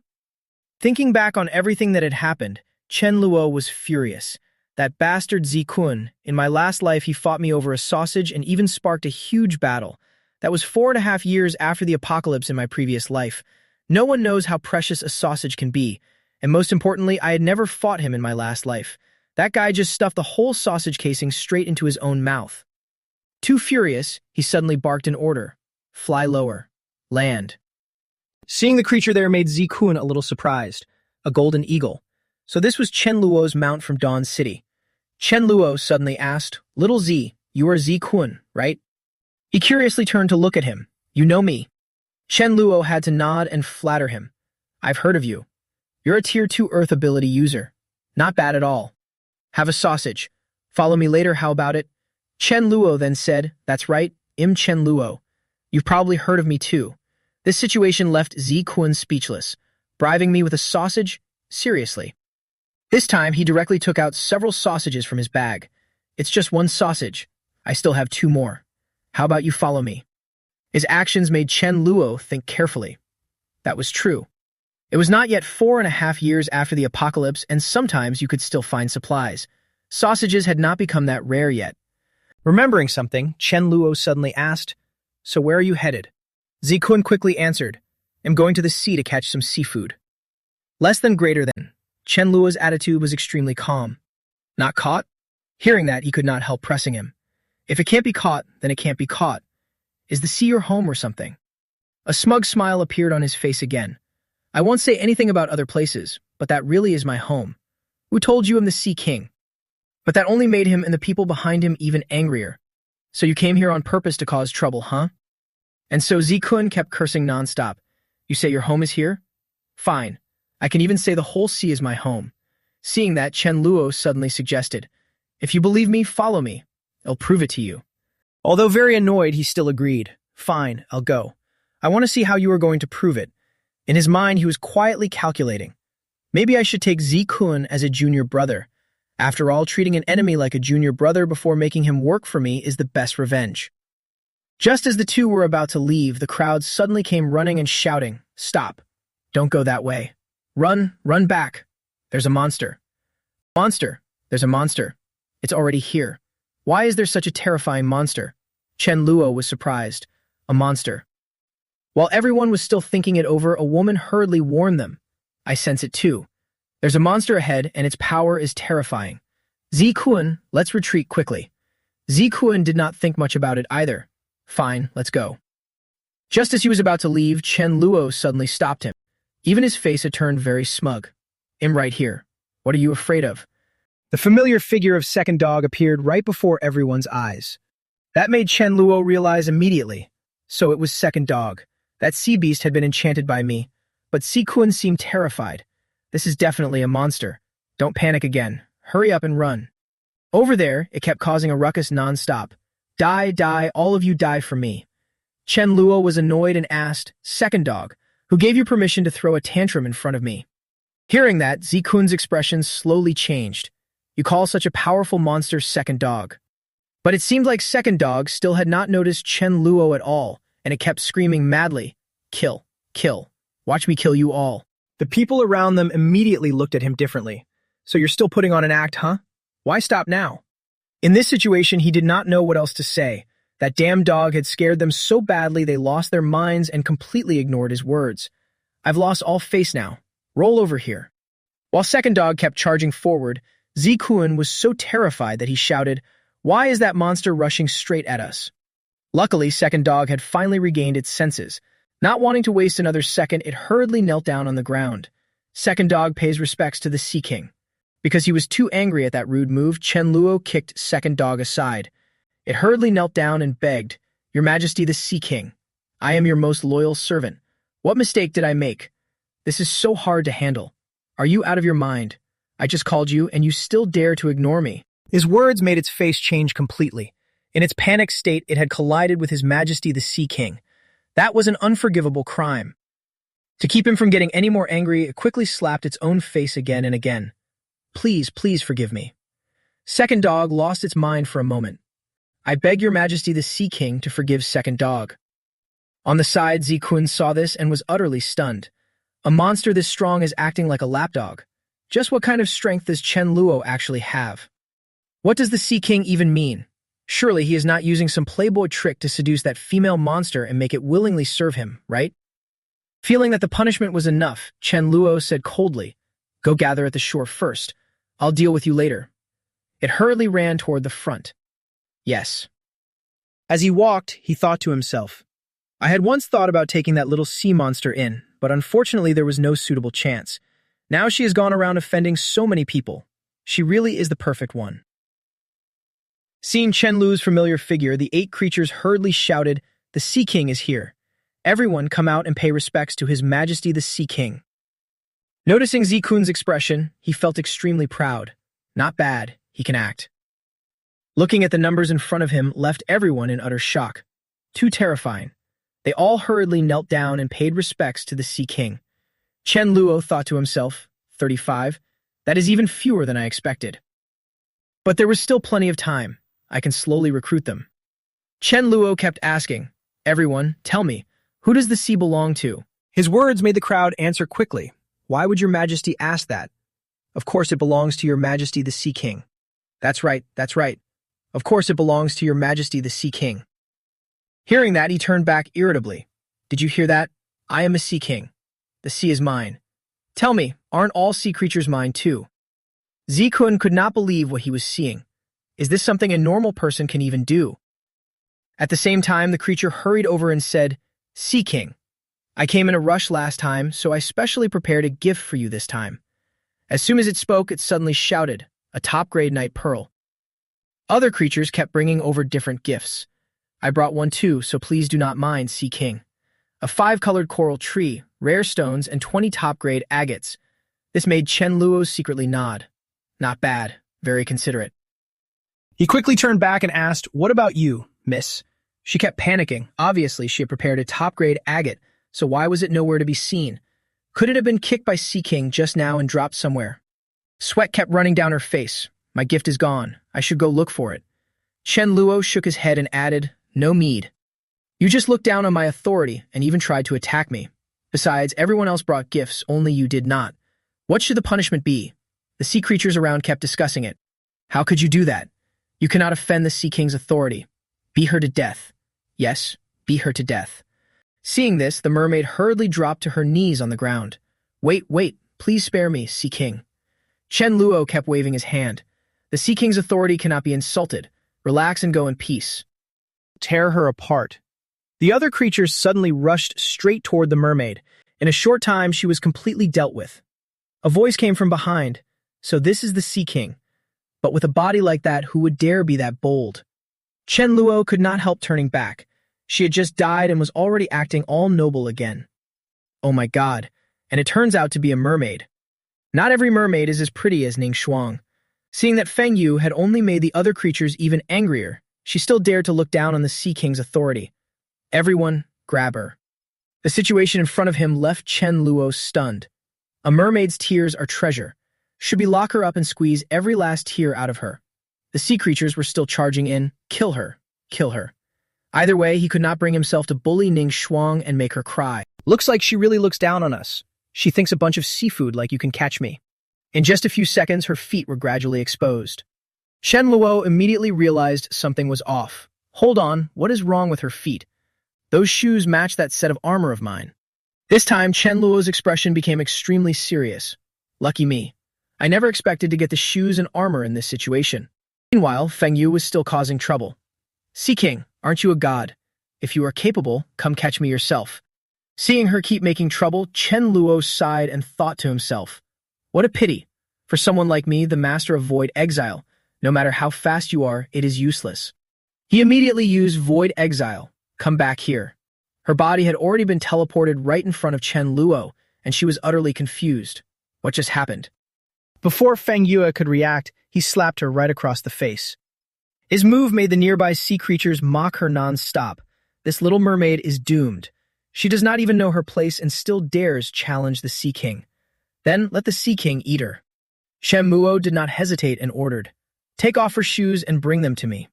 Thinking back on everything that had happened, Chen Luo was furious. That bastard Zikun, in my last life he fought me over a sausage and even sparked a huge battle. That was 4.5 years after the apocalypse in my previous life. No one knows how precious a sausage can be. And most importantly, I had never fought him in my last life. That guy just stuffed the whole sausage casing straight into his own mouth. Too furious, he suddenly barked an order. Fly lower. Land. Seeing the creature there made Zikun a little surprised. A golden eagle. So this was Chen Luo's mount from Dawn City. Chen Luo suddenly asked, Little Z, you are Zikun, right? He curiously turned to look at him. You know me. Chen Luo had to nod and flatter him. I've heard of you. You're a Tier 2 Earth ability user. Not bad at all. Have a sausage. Follow me later, how about it? Chen Luo then said, That's right, I'm Chen Luo. You've probably heard of me too. This situation left Zikun speechless. Bribing me with a sausage? Seriously. This time, he directly took out several sausages from his bag. It's just one sausage. I still have 2 more. How about you follow me? His actions made Chen Luo think carefully. That was true. It was not yet 4.5 years after the apocalypse, and sometimes you could still find supplies. Sausages had not become that rare yet. Remembering something, Chen Luo suddenly asked, So where are you headed? Zikun quickly answered, I'm going to the sea to catch some seafood. Less than greater than. Chen Luo's attitude was extremely calm. Not caught? Hearing that, he could not help pressing him. If it can't be caught, then it can't be caught. Is the sea your home or something? A smug smile appeared on his face again. I won't say anything about other places, but that really is my home. Who told you I'm the Sea King? But that only made him and the people behind him even angrier. So you came here on purpose to cause trouble, huh? And so Zikun kept cursing nonstop. You say your home is here? Fine. I can even say the whole sea is my home. Seeing that, Chen Luo suddenly suggested, If you believe me, follow me. I'll prove it to you. Although very annoyed, he still agreed. Fine, I'll go. I want to see how you are going to prove it. In his mind, he was quietly calculating. Maybe I should take Zikun as a junior brother. After all, treating an enemy like a junior brother before making him work for me is the best revenge. Just as the two were about to leave, the crowd suddenly came running and shouting, Stop. Don't go that way. Run back. There's a monster. Monster. There's a monster. It's already here. Why is there such a terrifying monster? Chen Luo was surprised. A monster. While everyone was still thinking it over, a woman hurriedly warned them. I sense it too. There's a monster ahead, and its power is terrifying. Zikun, let's retreat quickly. Zikun did not think much about it either. Fine, let's go. Just as he was about to leave, Chen Luo suddenly stopped him. Even his face had turned very smug. I'm right here. What are you afraid of? The familiar figure of Second Dog appeared right before everyone's eyes. That made Chen Luo realize immediately. So it was Second Dog. That sea beast had been enchanted by me. But Zikun seemed terrified. This is definitely a monster. Don't panic again. Hurry up and run. Over there, it kept causing a ruckus non-stop. Die, all of you die for me. Chen Luo was annoyed and asked, Second Dog, who gave you permission to throw a tantrum in front of me? Hearing that, Zikun's expression slowly changed. You call such a powerful monster Second Dog. But it seemed like Second Dog still had not noticed Chen Luo at all, and it kept screaming madly, Kill, kill, watch me kill you all. The people around them immediately looked at him differently. So you're still putting on an act, huh? Why stop now? In this situation, he did not know what else to say. That damn dog had scared them so badly they lost their minds and completely ignored his words. I've lost all face now. Roll over here. While Second Dog kept charging forward, Zikun was so terrified that he shouted, Why is that monster rushing straight at us? Luckily, Second Dog had finally regained its senses. Not wanting to waste another second, it hurriedly knelt down on the ground. Second Dog pays respects to the Sea King. Because he was too angry at that rude move, Chen Luo kicked Second Dog aside. It hurriedly knelt down and begged, Your Majesty the Sea King, I am your most loyal servant. What mistake did I make? This is so hard to handle. Are you out of your mind? I just called you and you still dare to ignore me. His words made its face change completely. In its panicked state, it had collided with His Majesty the Sea King. That was an unforgivable crime. To keep him from getting any more angry, it quickly slapped its own face again and again. Please, please forgive me. Second Dog lost its mind for a moment. I beg your Majesty the Sea King to forgive Second Dog. On the side, Zikun saw this and was utterly stunned. A monster this strong is acting like a lapdog. Just what kind of strength does Chen Luo actually have? What does the Sea King even mean? Surely he is not using some playboy trick to seduce that female monster and make it willingly serve him, right? Feeling that the punishment was enough, Chen Luo said coldly, "Go gather at the shore first. I'll deal with you later." It hurriedly ran toward the front. Yes. As he walked, he thought to himself, I had once thought about taking that little sea monster in, but unfortunately there was no suitable chance. Now she has gone around offending so many people. She really is the perfect one. Seeing Chen Lu's familiar figure, the 8 creatures hurriedly shouted, "The Sea King is here. Everyone come out and pay respects to His Majesty the Sea King." Noticing Zikun's expression, he felt extremely proud. Not bad, he can act. Looking at the numbers in front of him left everyone in utter shock. Too terrifying. They all hurriedly knelt down and paid respects to the Sea King. Chen Luo thought to himself, 35, that is even fewer than I expected. But there was still plenty of time. I can slowly recruit them. Chen Luo kept asking, everyone, tell me, who does the sea belong to? His words made the crowd answer quickly. Why would your Majesty ask that? Of course it belongs to your Majesty the Sea King. That's right, that's right. Of course it belongs to your Majesty the Sea King. Hearing that, he turned back irritably. Did you hear that? I am a Sea King. The sea is mine. Tell me, aren't all sea creatures mine too? Zikun could not believe what he was seeing. Is this something a normal person can even do? At the same time, the creature hurried over and said, Sea King, I came in a rush last time, so I specially prepared a gift for you this time. As soon as it spoke, it suddenly shouted, a top-grade night pearl. Other creatures kept bringing over different gifts. I brought one too, so please do not mind, Sea King. A 5-colored coral tree, rare stones, and 20 top-grade agates. This made Chen Luo secretly nod. Not bad, very considerate. He quickly turned back and asked, what about you, miss? She kept panicking. Obviously, she had prepared a top-grade agate, so why was it nowhere to be seen? Could it have been kicked by Sea King just now and dropped somewhere? Sweat kept running down her face. My gift is gone. I should go look for it. Chen Luo shook his head and added, no need. You just looked down on my authority and even tried to attack me. Besides, everyone else brought gifts, only you did not. What should the punishment be? The sea creatures around kept discussing it. How could you do that? You cannot offend the Sea King's authority. Beat her to death. Yes, beat her to death. Seeing this, the mermaid hurriedly dropped to her knees on the ground. Wait, please spare me, Sea King. Chen Luo kept waving his hand. The Sea King's authority cannot be insulted. Relax and go in peace. Tear her apart. The other creatures suddenly rushed straight toward the mermaid. In a short time, she was completely dealt with. A voice came from behind. So this is the Sea King. But with a body like that, who would dare be that bold? Chen Luo could not help turning back. She had just died and was already acting all noble again. Oh my god, and it turns out to be a mermaid. Not every mermaid is as pretty as Ning Shuang. Seeing that Feng Yu had only made the other creatures even angrier, she still dared to look down on the Sea King's authority. Everyone, grab her. The situation in front of him left Chen Luo stunned. A mermaid's tears are treasure. Should we lock her up and squeeze every last tear out of her? The sea creatures were still charging in. Kill her. Kill her. Either way, he could not bring himself to bully Ning Shuang and make her cry. Looks like she really looks down on us. She thinks a bunch of seafood like you can catch me. In just a few seconds, her feet were gradually exposed. Chen Luo immediately realized something was off. Hold on, what is wrong with her feet? Those shoes match that set of armor of mine. This time, Chen Luo's expression became extremely serious. Lucky me. I never expected to get the shoes and armor in this situation. Meanwhile, Feng Yu was still causing trouble. Sea King, aren't you a god? If you are capable, come catch me yourself. Seeing her keep making trouble, Chen Luo sighed and thought to himself, what a pity. For someone like me, the master of Void Exile, no matter how fast you are, it is useless. He immediately used Void Exile. Come back here. Her body had already been teleported right in front of Chen Luo, and she was utterly confused. What just happened? Before Feng Yue could react, he slapped her right across the face. His move made the nearby sea creatures mock her non-stop. This little mermaid is doomed. She does not even know her place and still dares challenge the Sea King. Then let the Sea King eat her. Shen Muo did not hesitate and ordered, "Take off her shoes and bring them to me."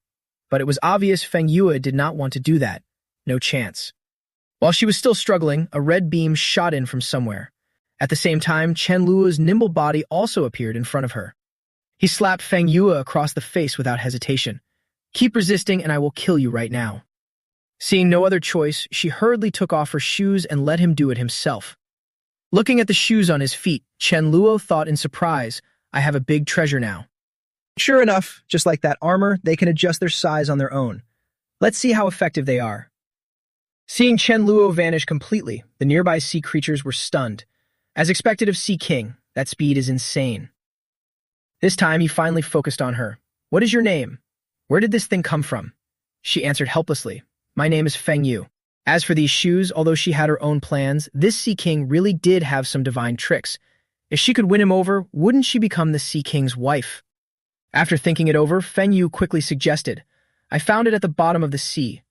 But it was obvious Feng Yue did not want to do that. No chance. While she was still struggling, a red beam shot in from somewhere. At the same time, Chen Luo's nimble body also appeared in front of her. He slapped Feng Yue across the face without hesitation. "Keep resisting and I will kill you right now." Seeing no other choice, she hurriedly took off her shoes and let him do it himself. Looking at the shoes on his feet, Chen Luo thought in surprise, "I have a big treasure now." Sure enough, just like that armor, they can adjust their size on their own. Let's see how effective they are. Seeing Chen Luo vanish completely, the nearby sea creatures were stunned. As expected of Sea King, that speed is insane. This time he finally focused on her. "What is your name? Where did this thing come from?" She answered helplessly, "My name is Feng Yue." As for these shoes, although she had her own plans, this Sea King really did have some divine tricks. If she could win him over, wouldn't she become the Sea King's wife? After thinking it over, Feng Yue quickly suggested, "I found it at the bottom of the sea.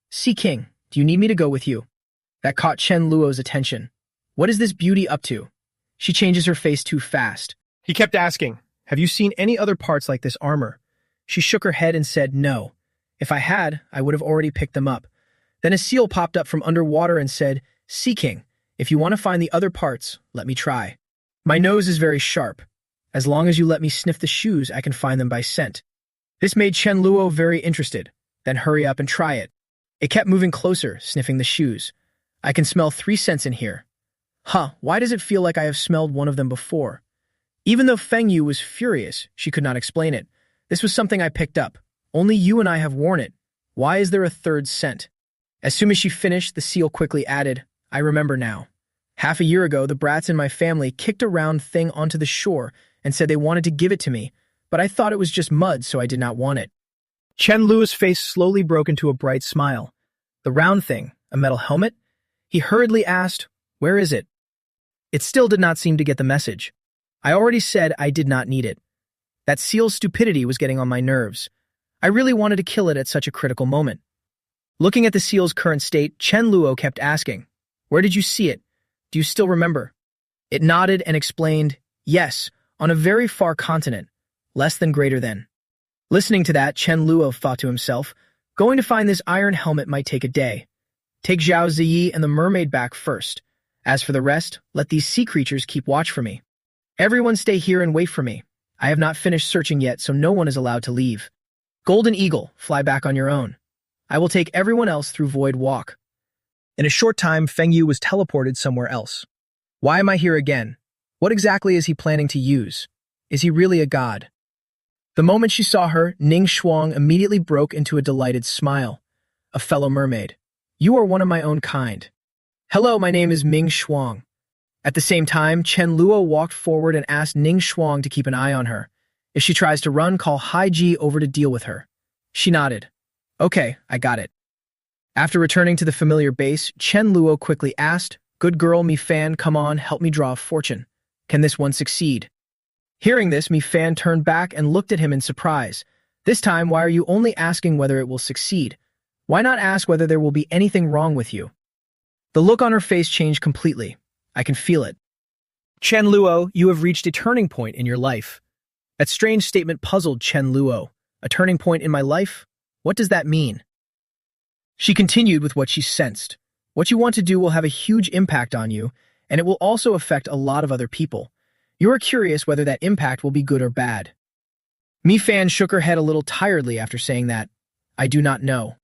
Sea King, do you need me to go with you?" That caught Chen Luo's attention. What is this beauty up to? She changes her face too fast. He kept asking, "Have you seen any other parts like this armor?" She shook her head and said, "No. If I had, I would have already picked them up." Then a seal popped up from underwater and said, "Sea King, if you want to find the other parts, let me try. My nose is very sharp. As long as you let me sniff the shoes, I can find them by scent." This made Chen Luo very interested. Then hurry up and try it. It kept moving closer, sniffing the shoes. "I can smell 3 scents in here." Why does it feel like I have smelled one of them before? Even though Feng Yue was furious, she could not explain it. "This was something I picked up. Only you and I have worn it. Why is there a 3rd scent?" As soon as she finished, the seal quickly added, "I remember now. Half a year ago, the brats in my family kicked a round thing onto the shore and said they wanted to give it to me, but I thought it was just mud, so I did not want it." Chen Luo's face slowly broke into a bright smile. "The round thing, a metal helmet?" He hurriedly asked, "Where is it?" It still did not seem to get the message. I already said I did not need it. That seal's stupidity was getting on my nerves. I really wanted to kill it at such a critical moment. Looking at the seal's current state, Chen Luo kept asking, "Where did you see it? Do you still remember?" It nodded and explained, "Yes, on a very far continent, less than greater than." Listening to that, Chen Luo thought to himself, "Going to find this iron helmet might take a day. Take Zhao Ziyi and the mermaid back first. As for the rest, let these sea creatures keep watch for me. Everyone stay here and wait for me. I have not finished searching yet, so no one is allowed to leave. Golden Eagle, fly back on your own. I will take everyone else through Void Walk." In a short time, Feng Yue was teleported somewhere else. Why am I here again? What exactly is he planning to use? Is he really a god? The moment she saw her, Ning Shuang immediately broke into a delighted smile. "A fellow mermaid. You are one of my own kind. Hello, my name is Ming Shuang." At the same time, Chen Luo walked forward and asked Ning Shuang to keep an eye on her. If she tries to run, call Hai Ji over to deal with her. She nodded. "Okay, I got it." After returning to the familiar base, Chen Luo quickly asked, "Good girl, Mi Fan, come on, help me draw a fortune. Can this one succeed?" Hearing this, Mi Fan turned back and looked at him in surprise. This time, why are you only asking whether it will succeed? Why not ask whether there will be anything wrong with you? The look on her face changed completely. I can feel it. "Chen Luo, you have reached a turning point in your life." That strange statement puzzled Chen Luo. A turning point in my life? What does that mean? She continued with what she sensed. What you want to do will have a huge impact on you, and it will also affect a lot of other people. You are curious whether that impact will be good or bad. Mi Fan shook her head a little tiredly after saying that. I do not know.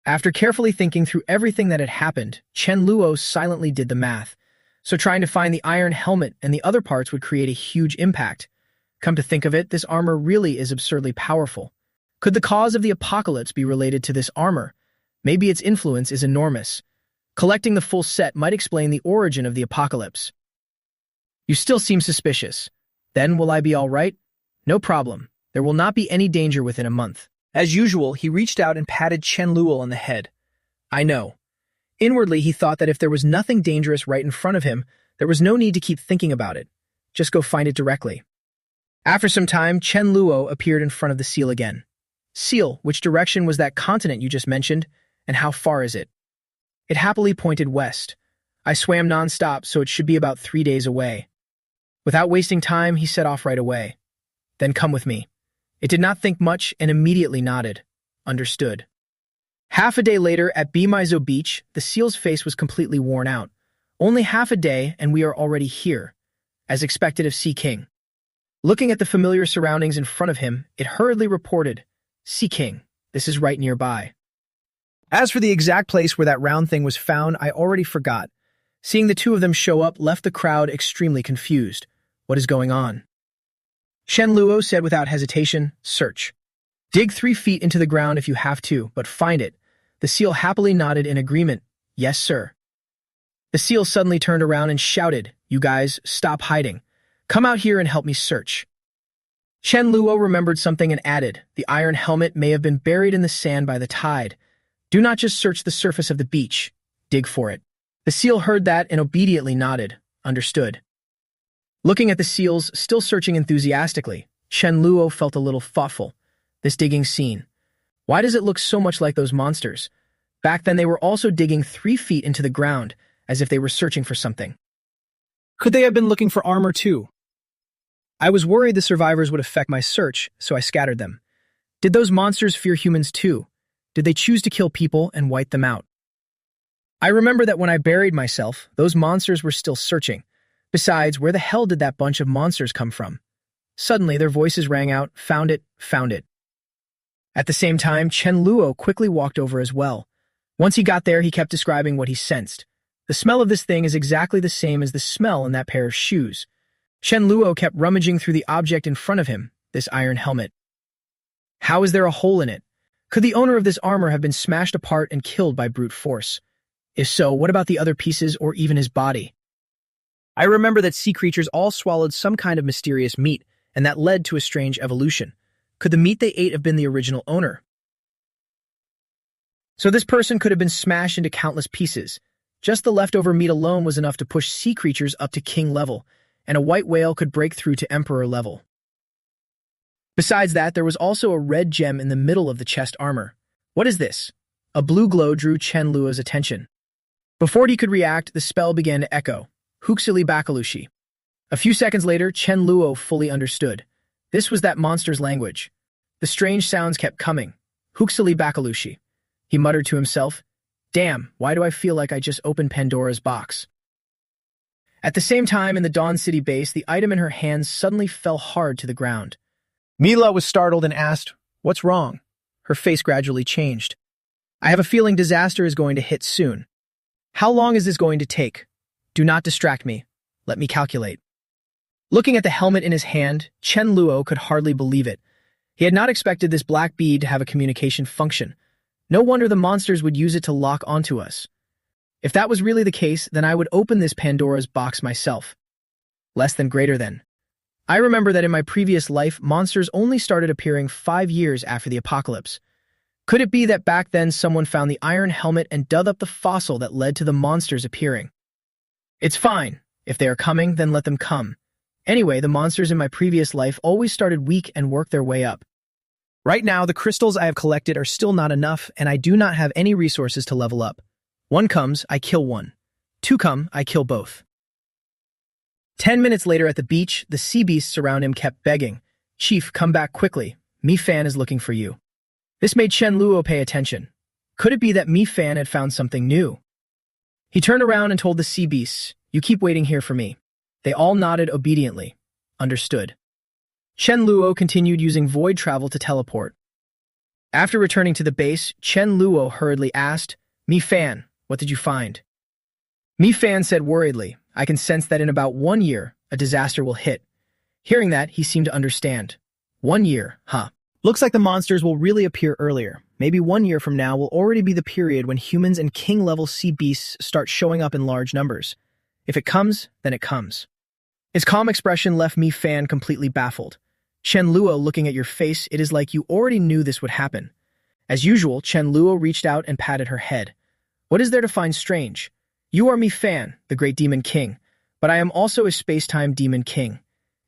After carefully thinking through everything that had happened, Chen Luo silently did the math. So trying to find the iron helmet and the other parts would create a huge impact. Come to think of it, this armor really is absurdly powerful. Could the cause of the apocalypse be related to this armor? Maybe its influence is enormous. Collecting the full set might explain the origin of the apocalypse. You still seem suspicious. Then will I be all right? No problem. There will not be any danger within a month. As usual, he reached out and patted Chen Luo on the head. I know. Inwardly, he thought that if there was nothing dangerous right in front of him, there was no need to keep thinking about it. Just go find it directly. After some time, Chen Luo appeared in front of the seal again. Seal, which direction was that continent you just mentioned, and how far is it? It happily pointed west. I swam non-stop, so it should be about 3 days away. Without wasting time, he set off right away. Then come with me. It did not think much and immediately nodded. Understood. Half a day later, at Bimaizo Beach, the seal's face was completely worn out. Only half a day, and we are already here, as expected of Sea King. Looking at the familiar surroundings in front of him, it hurriedly reported, Sea King, this is right nearby. As for the exact place where that round thing was found, I already forgot. Seeing the two of them show up left the crowd extremely confused. What is going on? Chen Luo said without hesitation, search. Dig 3 feet into the ground if you have to, but find it. The seal happily nodded in agreement. Yes, sir. The seal suddenly turned around and shouted, you guys, stop hiding. Come out here and help me search. Chen Luo remembered something and added, the iron helmet may have been buried in the sand by the tide. Do not just search the surface of the beach. Dig for it. The seal heard that and obediently nodded. Understood. Looking at the seals, still searching enthusiastically, Chen Luo felt a little thoughtful. This digging scene. Why does it look so much like those monsters? Back then they were also digging 3 feet into the ground, as if they were searching for something. Could they have been looking for armor too? I was worried the survivors would affect my search, so I scattered them. Did those monsters fear humans too? Did they choose to kill people and wipe them out? I remember that when I buried myself, those monsters were still searching. Besides, where the hell did that bunch of monsters come from? Suddenly, their voices rang out, found it, found it. At the same time, Chen Luo quickly walked over as well. Once he got there, he kept describing what he sensed. The smell of this thing is exactly the same as the smell in that pair of shoes. Chen Luo kept rummaging through the object in front of him, this iron helmet. How is there a hole in it? Could the owner of this armor have been smashed apart and killed by brute force? If so, what about the other pieces or even his body? I remember that sea creatures all swallowed some kind of mysterious meat, and that led to a strange evolution. Could the meat they ate have been the original owner? So this person could have been smashed into countless pieces. Just the leftover meat alone was enough to push sea creatures up to king level, and a white whale could break through to emperor level. Besides that, there was also a red gem in the middle of the chest armor. What is this? A blue glow drew Chen Luo's attention. Before he could react, the spell began to echo. Huxili Bakalushi. A few seconds later, Chen Luo fully understood. This was that monster's language. The strange sounds kept coming. Huxili Bakalushi. He muttered to himself, damn, why do I feel like I just opened Pandora's box? At the same time, in the Dawn City base, the item in her hands suddenly fell hard to the ground. Mila was startled and asked, what's wrong? Her face gradually changed. I have a feeling disaster is going to hit soon. How long is this going to take? Do not distract me. Let me calculate. Looking at the helmet in his hand, Chen Luo could hardly believe it. He had not expected this black bead to have a communication function. No wonder the monsters would use it to lock onto us. If that was really the case, then I would open this Pandora's box myself. Less than greater than. I remember that in my previous life, monsters only started appearing 5 years after the apocalypse. Could it be that back then someone found the iron helmet and dug up the fossil that led to the monsters appearing? It's fine. If they are coming, then let them come. Anyway, the monsters in my previous life always started weak and worked their way up. Right now, the crystals I have collected are still not enough, and I do not have any resources to level up. 1 comes, I kill 1. 2 come, I kill both. 10 minutes later at the beach, the sea beasts around him kept begging, Chief, come back quickly. Mi Fan is looking for you. This made Chen Luo pay attention. Could it be that Mi Fan had found something new? He turned around and told the sea beasts, you keep waiting here for me. They all nodded obediently. Understood. Chen Luo continued using void travel to teleport. After returning to the base, Chen Luo hurriedly asked, Mi Fan, what did you find? Mi Fan said worriedly, I can sense that in about 1 year, a disaster will hit. Hearing that, he seemed to understand. 1 year, huh? Looks like the monsters will really appear earlier. Maybe 1 year from now will already be the period when humans and king-level sea beasts start showing up in large numbers. If it comes, then it comes. His calm expression left Mi Fan completely baffled. Chen Luo, looking at your face, it is like you already knew this would happen. As usual, Chen Luo reached out and patted her head. What is there to find strange? You are me fan, the great demon king, but I am also a space-time demon king.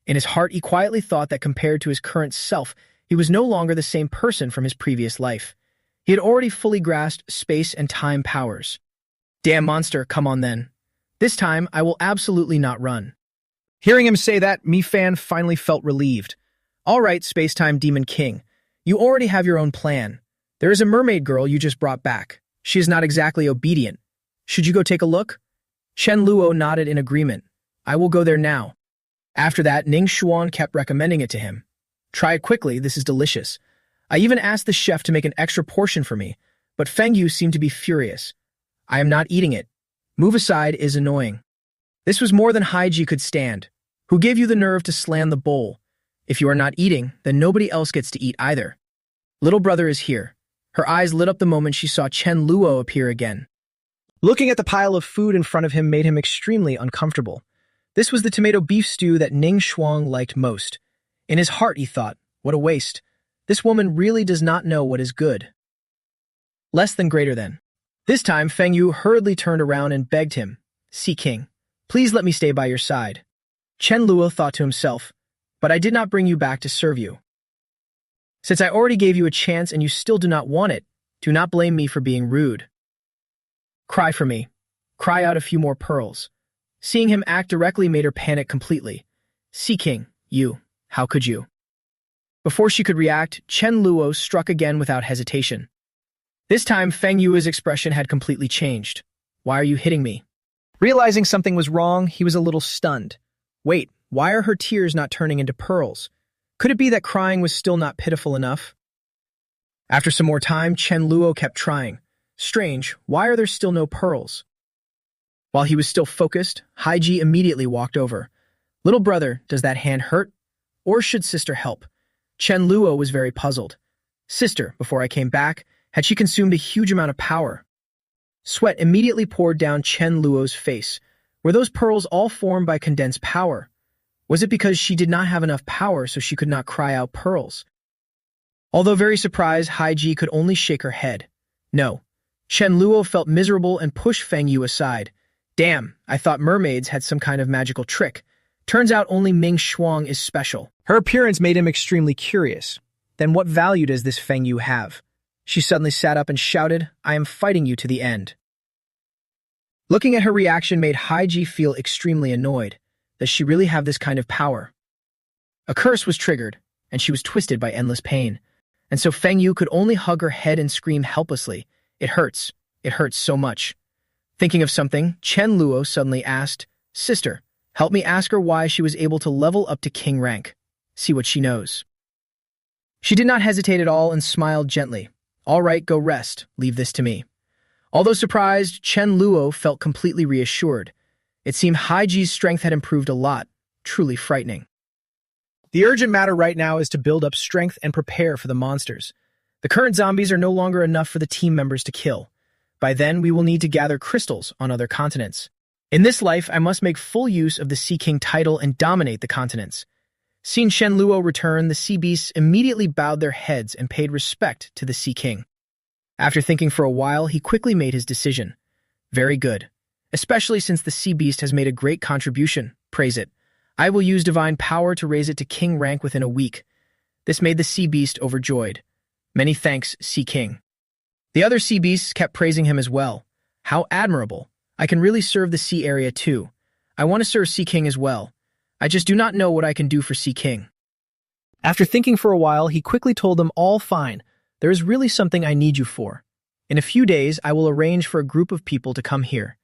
In his heart, he quietly thought that compared to his current self, he was no longer the same person from his previous life. He had already fully grasped space and time powers. Damn monster, come on then. This time, I will absolutely not run. Hearing him say that, Mi-Fan finally felt relieved. All right, space-time demon king. You already have your own plan. There is a mermaid girl you just brought back. She is not exactly obedient. Should you go take a look? Chen Luo nodded in agreement. I will go there now. After that, Ning Xuan kept recommending it to him. Try it quickly, this is delicious. I even asked the chef to make an extra portion for me, but Feng Yu seemed to be furious. I am not eating it. Move aside is annoying. This was more than Haiji could stand. Who gave you the nerve to slam the bowl? If you are not eating, then nobody else gets to eat either. Little brother is here. Her eyes lit up the moment she saw Chen Luo appear again. Looking at the pile of food in front of him made him extremely uncomfortable. This was the tomato beef stew that Ning Xuan liked most. In his heart, he thought, what a waste. This woman really does not know what is good. Less than greater than. This time, Feng Yu hurriedly turned around and begged him, Sea King, please let me stay by your side. Chen Luo thought to himself, but I did not bring you back to serve you. Since I already gave you a chance and you still do not want it, do not blame me for being rude. Cry for me. Cry out a few more pearls. Seeing him act directly made her panic completely. Sea King, you, how could you? Before she could react, Chen Luo struck again without hesitation. This time, Feng Yu's expression had completely changed. Why are you hitting me? Realizing something was wrong, he was a little stunned. Wait, why are her tears not turning into pearls? Could it be that crying was still not pitiful enough? After some more time, Chen Luo kept trying. Strange, why are there still no pearls? While he was still focused, Haiji immediately walked over. Little brother, does that hand hurt? Or should sister help? Chen Luo was very puzzled. Sister, before I came back, had she consumed a huge amount of power? Sweat immediately poured down Chen Luo's face. Were those pearls all formed by condensed power? Was it because she did not have enough power so she could not cry out pearls? Although very surprised, Haiji could only shake her head. No. Chen Luo felt miserable and pushed Feng Yu aside. Damn, I thought mermaids had some kind of magical trick. Turns out only Ming Xuang is special. Her appearance made him extremely curious. Then what value does this Feng Yu have? She suddenly sat up and shouted, I am fighting you to the end. Looking at her reaction made Haiji feel extremely annoyed. Does she really have this kind of power? A curse was triggered, and she was twisted by endless pain. And so Feng Yu could only hug her head and scream helplessly. It hurts. It hurts so much. Thinking of something, Chen Luo suddenly asked, Sister, help me ask her why she was able to level up to king rank. See what she knows. She did not hesitate at all and smiled gently. All right, go rest. Leave this to me. Although surprised, Chen Luo felt completely reassured. It seemed Haiji's strength had improved a lot. Truly frightening. The urgent matter right now is to build up strength and prepare for the monsters. The current zombies are no longer enough for the team members to kill. By then, we will need to gather crystals on other continents. In this life, I must make full use of the Sea King title and dominate the continents. Seeing Chen Luo return, the sea beasts immediately bowed their heads and paid respect to the Sea King. After thinking for a while, he quickly made his decision. Very good. Especially since the sea beast has made a great contribution. Praise it. I will use divine power to raise it to king rank within a week. This made the sea beast overjoyed. Many thanks, Sea King. The other sea beasts kept praising him as well. How admirable. I can really serve the sea area too. I want to serve Sea King as well. I just do not know what I can do for Sea King. After thinking for a while, he quickly told them all fine. There is really something I need you for. In a few days, I will arrange for a group of people to come here.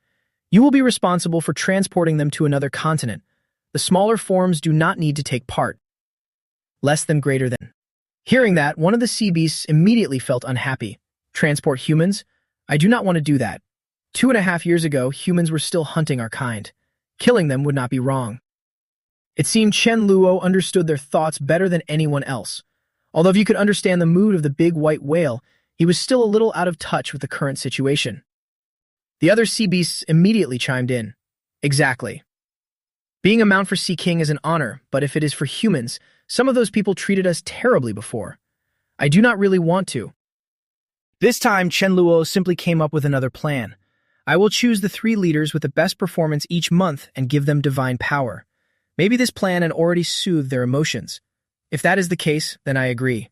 You will be responsible for transporting them to another continent. The smaller forms do not need to take part. Less than greater than. Hearing that, one of the sea beasts immediately felt unhappy. Transport humans? I do not want to do that. 2.5 years ago, humans were still hunting our kind. Killing them would not be wrong. It seemed Chen Luo understood their thoughts better than anyone else. Although if you could understand the mood of the big white whale, he was still a little out of touch with the current situation. The other sea beasts immediately chimed in. Exactly. Being a mount for Sea King is an honor, but if it is for humans, some of those people treated us terribly before. I do not really want to. This time, Chen Luo simply came up with another plan. I will choose the 3 leaders with the best performance each month and give them divine power. Maybe this plan had already soothed their emotions. If that is the case, then I agree.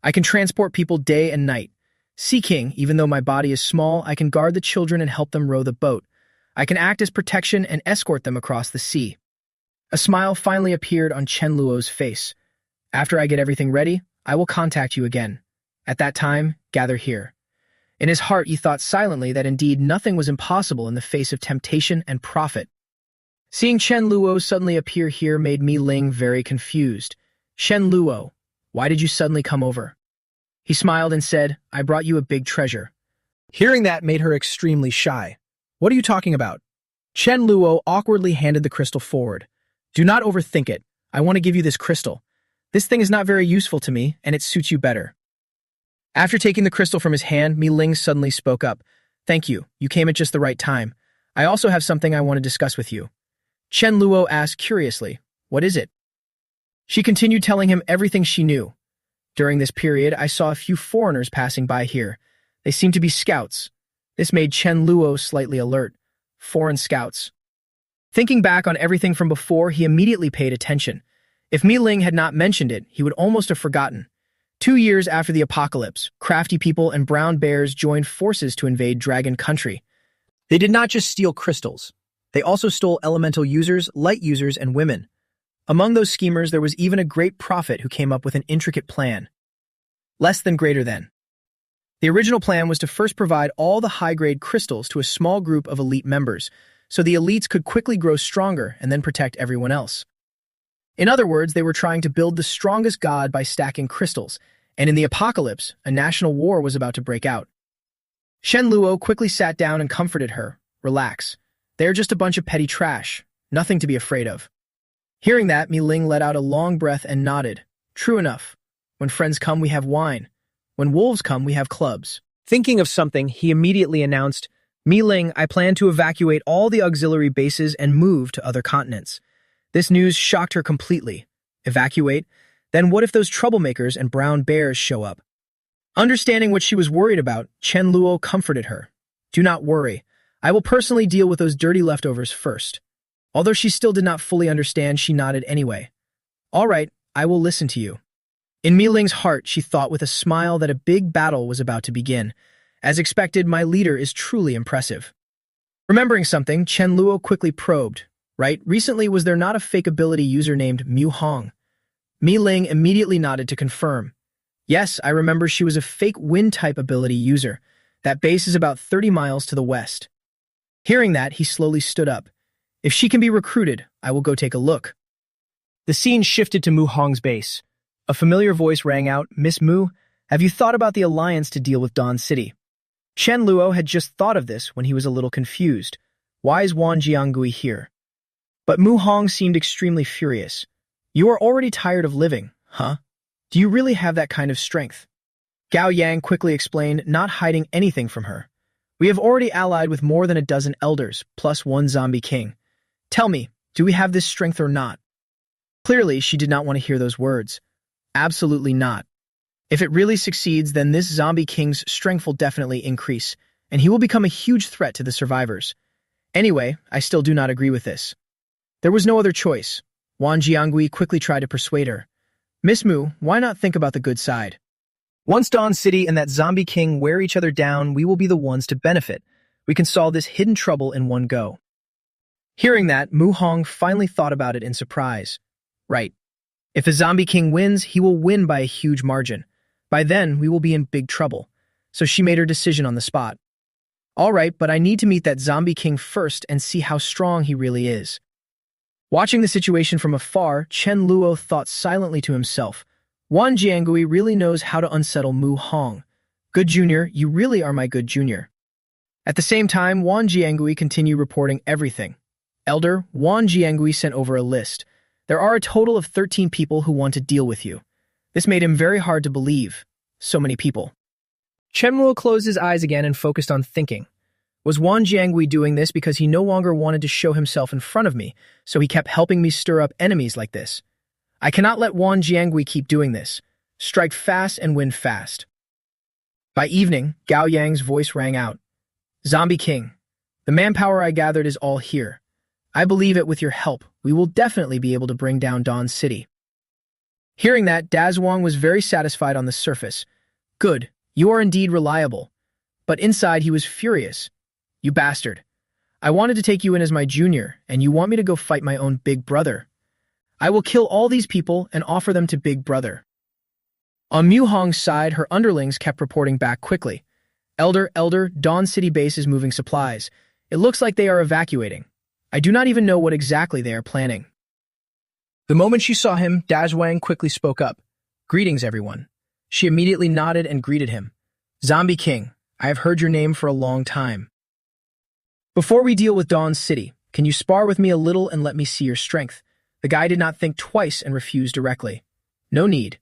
I can transport people day and night. Sea King, even though my body is small, I can guard the children and help them row the boat. I can act as protection and escort them across the sea. A smile finally appeared on Chen Luo's face. After I get everything ready, I will contact you again. At that time, gather here. In his heart, he thought silently that indeed nothing was impossible in the face of temptation and profit. Seeing Chen Luo suddenly appear here made Mi Ling very confused. Chen Luo, why did you suddenly come over? He smiled and said, I brought you a big treasure. Hearing that made her extremely shy. What are you talking about? Chen Luo awkwardly handed the crystal forward. Do not overthink it. I want to give you this crystal. This thing is not very useful to me, and it suits you better. After taking the crystal from his hand, Mi Ling suddenly spoke up. Thank you. You came at just the right time. I also have something I want to discuss with you. Chen Luo asked curiously, what is it? She continued telling him everything she knew. During this period, I saw a few foreigners passing by here. They seemed to be scouts. This made Chen Luo slightly alert. Foreign scouts. Thinking back on everything from before, he immediately paid attention. If Mi Ling had not mentioned it, he would almost have forgotten. 2 years after the apocalypse, crafty people and brown bears joined forces to invade Dragon Country. They did not just steal crystals. They also stole elemental users, light users, and women. Among those schemers, there was even a great prophet who came up with an intricate plan. Less than greater than. The original plan was to first provide all the high-grade crystals to a small group of elite members, so the elites could quickly grow stronger and then protect everyone else. In other words, they were trying to build the strongest god by stacking crystals, and in the apocalypse, a national war was about to break out. Chen Luo quickly sat down and comforted her. Relax. They're just a bunch of petty trash. Nothing to be afraid of. Hearing that, Mi Ling let out a long breath and nodded. True enough. When friends come, we have wine. When wolves come, we have clubs. Thinking of something, he immediately announced, Mi Ling, I plan to evacuate all the auxiliary bases and move to other continents. This news shocked her completely. Evacuate? Then what if those troublemakers and brown bears show up? Understanding what she was worried about, Chen Luo comforted her. Do not worry. I will personally deal with those dirty leftovers first. Although she still did not fully understand, she nodded anyway. All right, I will listen to you. In Mi Ling's heart, she thought with a smile that a big battle was about to begin. As expected, my leader is truly impressive. Remembering something, Chen Luo quickly probed. Right, recently was there not a fake ability user named Mu Hong? Mi Ling immediately nodded to confirm. Yes, I remember she was a fake wind-type ability user. That base is about 30 miles to the west. Hearing that, he slowly stood up. If she can be recruited, I will go take a look. The scene shifted to Mu Hong's base. A familiar voice rang out, Miss Mu, have you thought about the alliance to deal with Dawn City? Chen Luo had just thought of this when he was a little confused. Why is Wan Jiangui here? But Mu Hong seemed extremely furious. You are already tired of living, huh? Do you really have that kind of strength? Gao Yang quickly explained, not hiding anything from her. We have already allied with more than a dozen elders, plus 1 zombie king. Tell me, do we have this strength or not? Clearly, she did not want to hear those words. Absolutely not. If it really succeeds, then this zombie king's strength will definitely increase, and he will become a huge threat to the survivors. Anyway, I still do not agree with this. There was no other choice. Wan Jiangui quickly tried to persuade her. Miss Mu, why not think about the good side? Once Dawn City and that zombie king wear each other down, we will be the ones to benefit. We can solve this hidden trouble in one go. Hearing that, Mu Hong finally thought about it in surprise. Right. If a zombie king wins, he will win by a huge margin. By then, we will be in big trouble. So she made her decision on the spot. All right, but I need to meet that zombie king first and see how strong he really is. Watching the situation from afar, Chen Luo thought silently to himself, Wan Jiangui really knows how to unsettle Mu Hong. Good junior, you really are my good junior. At the same time, Wan Jiangui continued reporting everything. Elder, Wan Jiangui sent over a list. There are a total of 13 people who want to deal with you. This made him very hard to believe. So many people. Chen Luo closed his eyes again and focused on thinking. Was Wan Jiangui doing this because he no longer wanted to show himself in front of me, so he kept helping me stir up enemies like this? I cannot let Wan Jiangui keep doing this. Strike fast and win fast. By evening, Gao Yang's voice rang out. Zombie King, The manpower I gathered is all here. I believe it with your help, we will definitely be able to bring down Dawn City. Hearing that, Dazwang was very satisfied on the surface. Good, you are indeed reliable. But inside he was furious. You bastard. I wanted to take you in as my junior, and you want me to go fight my own big brother. I will kill all these people and offer them to Big Brother. On Mu Hong's side, her underlings kept reporting back quickly. Elder, Dawn City base is moving supplies. It looks like they are evacuating. I do not even know what exactly they are planning. The moment she saw him, Dazwang quickly spoke up. Greetings, everyone. She immediately nodded and greeted him. Zombie King, I have heard your name for a long time. Before we deal with Dawn City, can you spar with me a little and let me see your strength? The guy did not think twice and refused directly. No need.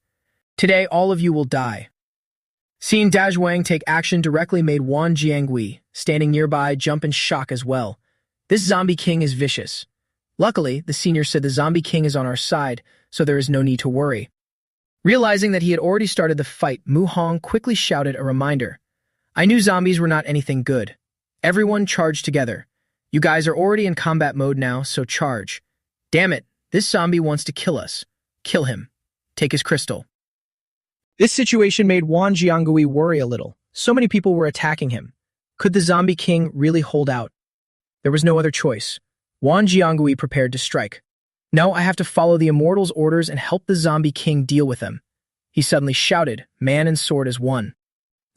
Today, all of you will die. Seeing Dazwang take action directly made Wan Jiangui, standing nearby, jump in shock as well. This Zombie King is vicious. Luckily, the senior said the Zombie King is on our side, so there is no need to worry. Realizing that he had already started the fight, Mu Hong quickly shouted a reminder. I knew zombies were not anything good. Everyone charge together. You guys are already in combat mode now, so charge. Damn it, this zombie wants to kill us. Kill him. Take his crystal. This situation made Wan Jiangui worry a little. So many people were attacking him. Could the Zombie King really hold out? There was no other choice. Wan Jiangui prepared to strike. No, I have to follow the Immortal's orders and help the Zombie King deal with them. He suddenly shouted, man and sword as one.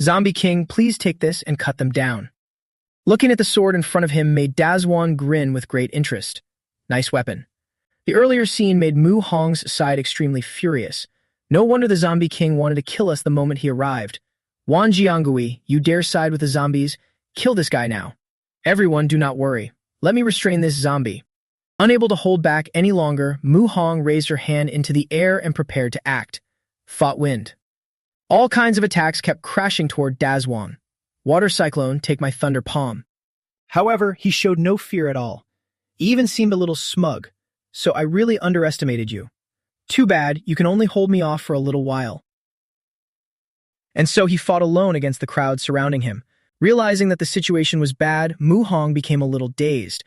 Zombie King, please take this and cut them down. Looking at the sword in front of him made Dazwang grin with great interest. Nice weapon. The earlier scene made Mu Hong's side extremely furious. No wonder the Zombie King wanted to kill us the moment he arrived. Wan Jiangui, you dare side with the zombies? Kill this guy now. Everyone, do not worry. Let me restrain this zombie. Unable to hold back any longer, Mu Hong raised her hand into the air and prepared to act. Fought wind. All kinds of attacks kept crashing toward Dazwang. Water cyclone, take my thunder palm. However, he showed no fear at all. He even seemed a little smug. So I really underestimated you. Too bad, you can only hold me off for a little while. And so he fought alone against the crowd surrounding him. Realizing that the situation was bad, Mu Hong became a little dazed.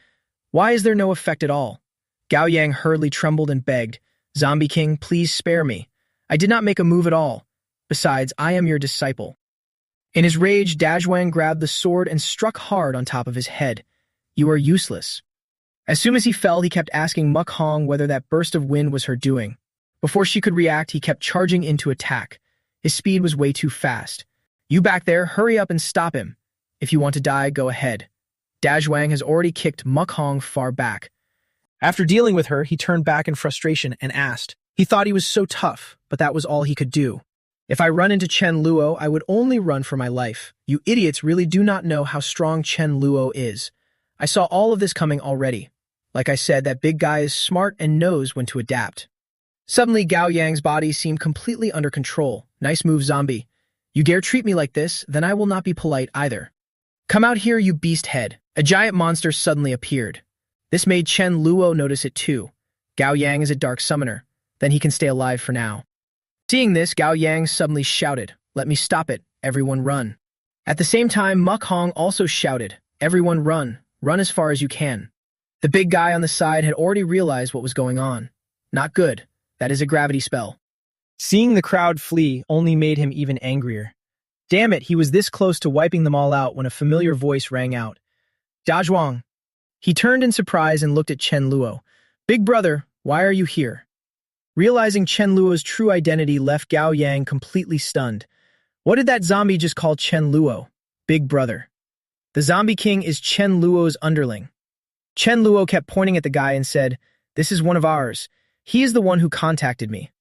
Why is there no effect at all? Gao Yang hurriedly trembled and begged, Zombie King, please spare me. I did not make a move at all. Besides, I am your disciple. In his rage, Dazwang grabbed the sword and struck hard on top of his head. You are useless. As soon as he fell, he kept asking Muk Hong whether that burst of wind was her doing. Before she could react, he kept charging into attack. His speed was way too fast. You back there, hurry up and stop him. If you want to die, go ahead. Dazwang has already kicked Muk Hong far back. After dealing with her, he turned back in frustration and asked. He thought he was so tough, but that was all he could do. If I run into Chen Luo, I would only run for my life. You idiots really do not know how strong Chen Luo is. I saw all of this coming already. Like I said, that big guy is smart and knows when to adapt. Suddenly, Gao Yang's body seemed completely under control. Nice move, zombie. You dare treat me like this, then I will not be polite either. Come out here, you beast head. A giant monster suddenly appeared. This made Chen Luo notice it too. Gao Yang is a dark summoner. Then he can stay alive for now. Seeing this, Gao Yang suddenly shouted, let me stop it, everyone run. At the same time, Muk Hong also shouted, everyone run, run as far as you can. The big guy on the side had already realized what was going on. Not good. That is a gravity spell. Seeing the crowd flee only made him even angrier. Damn it, he was this close to wiping them all out when a familiar voice rang out. Dazwang. He turned in surprise and looked at Chen Luo. Big brother, why are you here? Realizing Chen Luo's true identity left Gao Yang completely stunned. What did that zombie just call Chen Luo? Big brother. The Zombie King is Chen Luo's underling. Chen Luo kept pointing at the guy and said, this is one of ours. He is the one who contacted me.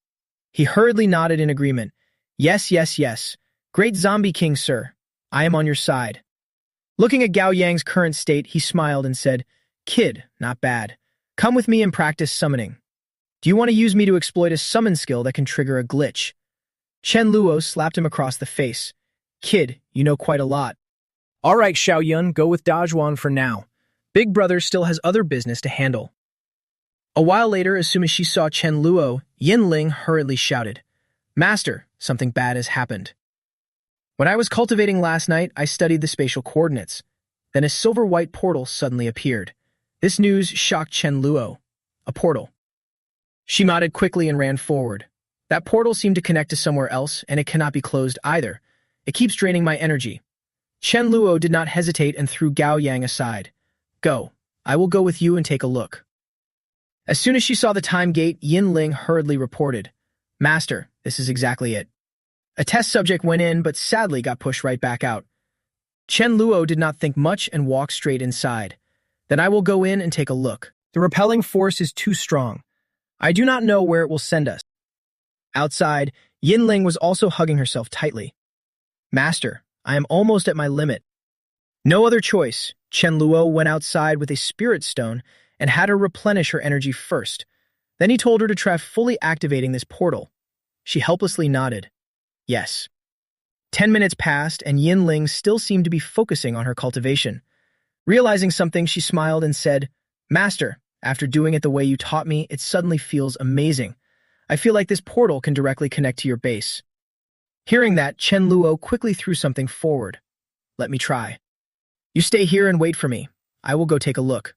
He hurriedly nodded in agreement. Yes, yes, yes. Great Zombie King, sir. I am on your side. Looking at Gao Yang's current state, he smiled and said, Kid, not bad. Come with me and practice summoning. Do you want to use me to exploit a summon skill that can trigger a glitch? Chen Luo slapped him across the face. Kid, you know quite a lot. All right, Xiaoyun, go with Dazwang for now. Big brother still has other business to handle. A while later, as soon as she saw Chen Luo, Yin Ling hurriedly shouted, Master, something bad has happened. When I was cultivating last night, I studied the spatial coordinates. Then a silver-white portal suddenly appeared. This news shocked Chen Luo. A portal. She nodded quickly and ran forward. That portal seemed to connect to somewhere else, and it cannot be closed either. It keeps draining my energy. Chen Luo did not hesitate and threw Gao Yang aside. Go. I will go with you and take a look. As soon as she saw the time gate, Yin Ling hurriedly reported, Master, this is exactly it. A test subject went in, but sadly got pushed right back out. Chen Luo did not think much and walked straight inside. Then I will go in and take a look. The repelling force is too strong. I do not know where it will send us. Outside, Yin Ling was also hugging herself tightly. Master, I am almost at my limit. No other choice. Chen Luo went outside with a spirit stone and had her replenish her energy first. Then he told her to try fully activating this portal. She helplessly nodded. Yes. 10 minutes passed, and Yin Ling still seemed to be focusing on her cultivation. Realizing something, she smiled and said, Master, after doing it the way you taught me, it suddenly feels amazing. I feel like this portal can directly connect to your base. Hearing that, Chen Luo quickly threw something forward. Let me try. You stay here and wait for me. I will go take a look.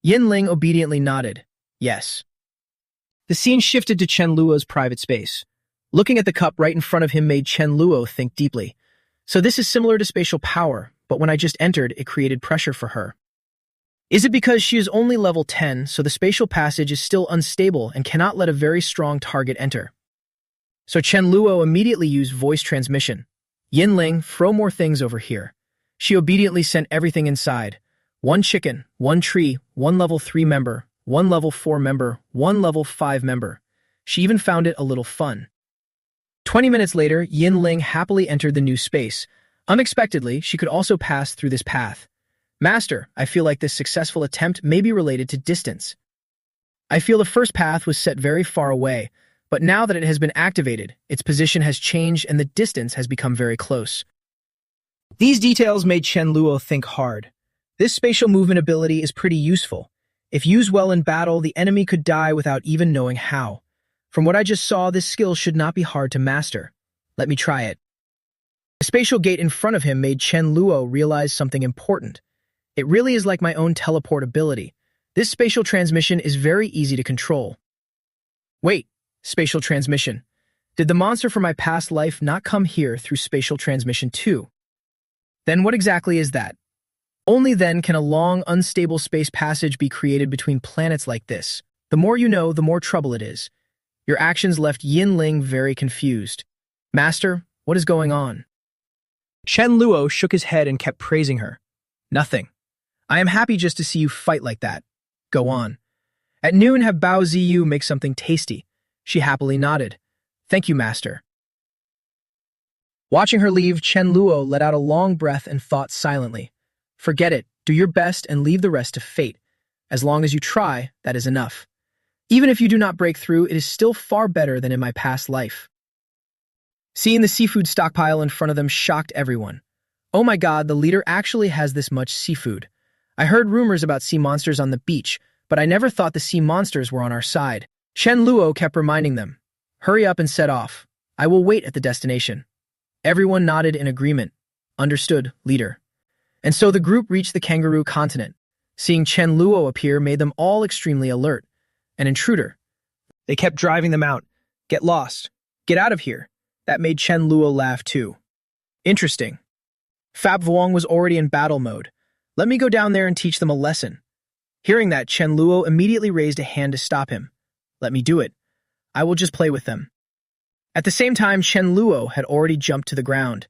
Yin Ling obediently nodded. Yes. The scene shifted to Chen Luo's private space. Looking at the cup right in front of him made Chen Luo think deeply. So this is similar to spatial power, but when I just entered, it created pressure for her. Is it because she is only level 10, so the spatial passage is still unstable and cannot let a very strong target enter? So Chen Luo immediately used voice transmission. Yin Ling, throw more things over here. She obediently sent everything inside. 1 chicken, 1 tree, 1 level 3 member, 1 level 4 member, 1 level 5 member. She even found it a little fun. 20 minutes later, Yin Ling happily entered the new space. Unexpectedly, she could also pass through this path. Master, I feel like this successful attempt may be related to distance. I feel the first path was set very far away, but now that it has been activated, its position has changed and the distance has become very close. These details made Chen Luo think hard. This spatial movement ability is pretty useful. If used well in battle, the enemy could die without even knowing how. From what I just saw, this skill should not be hard to master. Let me try it. The spatial gate in front of him made Chen Luo realize something important. It really is like my own teleport ability. This spatial transmission is very easy to control. Wait, spatial transmission. Did the monster from my past life not come here through spatial transmission too? Then what exactly is that? Only then can a long, unstable space passage be created between planets like this. The more you know, the more trouble it is. Your actions left Yin Ling very confused. Master, what is going on? Chen Luo shook his head and kept praising her. Nothing. I am happy just to see you fight like that. Go on. At noon, have Bao Ziyu make something tasty. She happily nodded. Thank you, Master. Watching her leave, Chen Luo let out a long breath and thought silently. Forget it. Do your best and leave the rest to fate. As long as you try, that is enough. Even if you do not break through, it is still far better than in my past life. Seeing the seafood stockpile in front of them shocked everyone. Oh my god, the leader actually has this much seafood. I heard rumors about sea monsters on the beach, but I never thought the sea monsters were on our side. Chen Luo kept reminding them. Hurry up and set off. I will wait at the destination. Everyone nodded in agreement. Understood, leader. And so the group reached the kangaroo continent. Seeing Chen Luo appear made them all extremely alert. An intruder. They kept driving them out. Get lost. Get out of here. That made Chen Luo laugh too. Interesting. Fab Vuong was already in battle mode. Let me go down there and teach them a lesson. Hearing that, Chen Luo immediately raised a hand to stop him. Let me do it. I will just play with them. At the same time, Chen Luo had already jumped to the ground.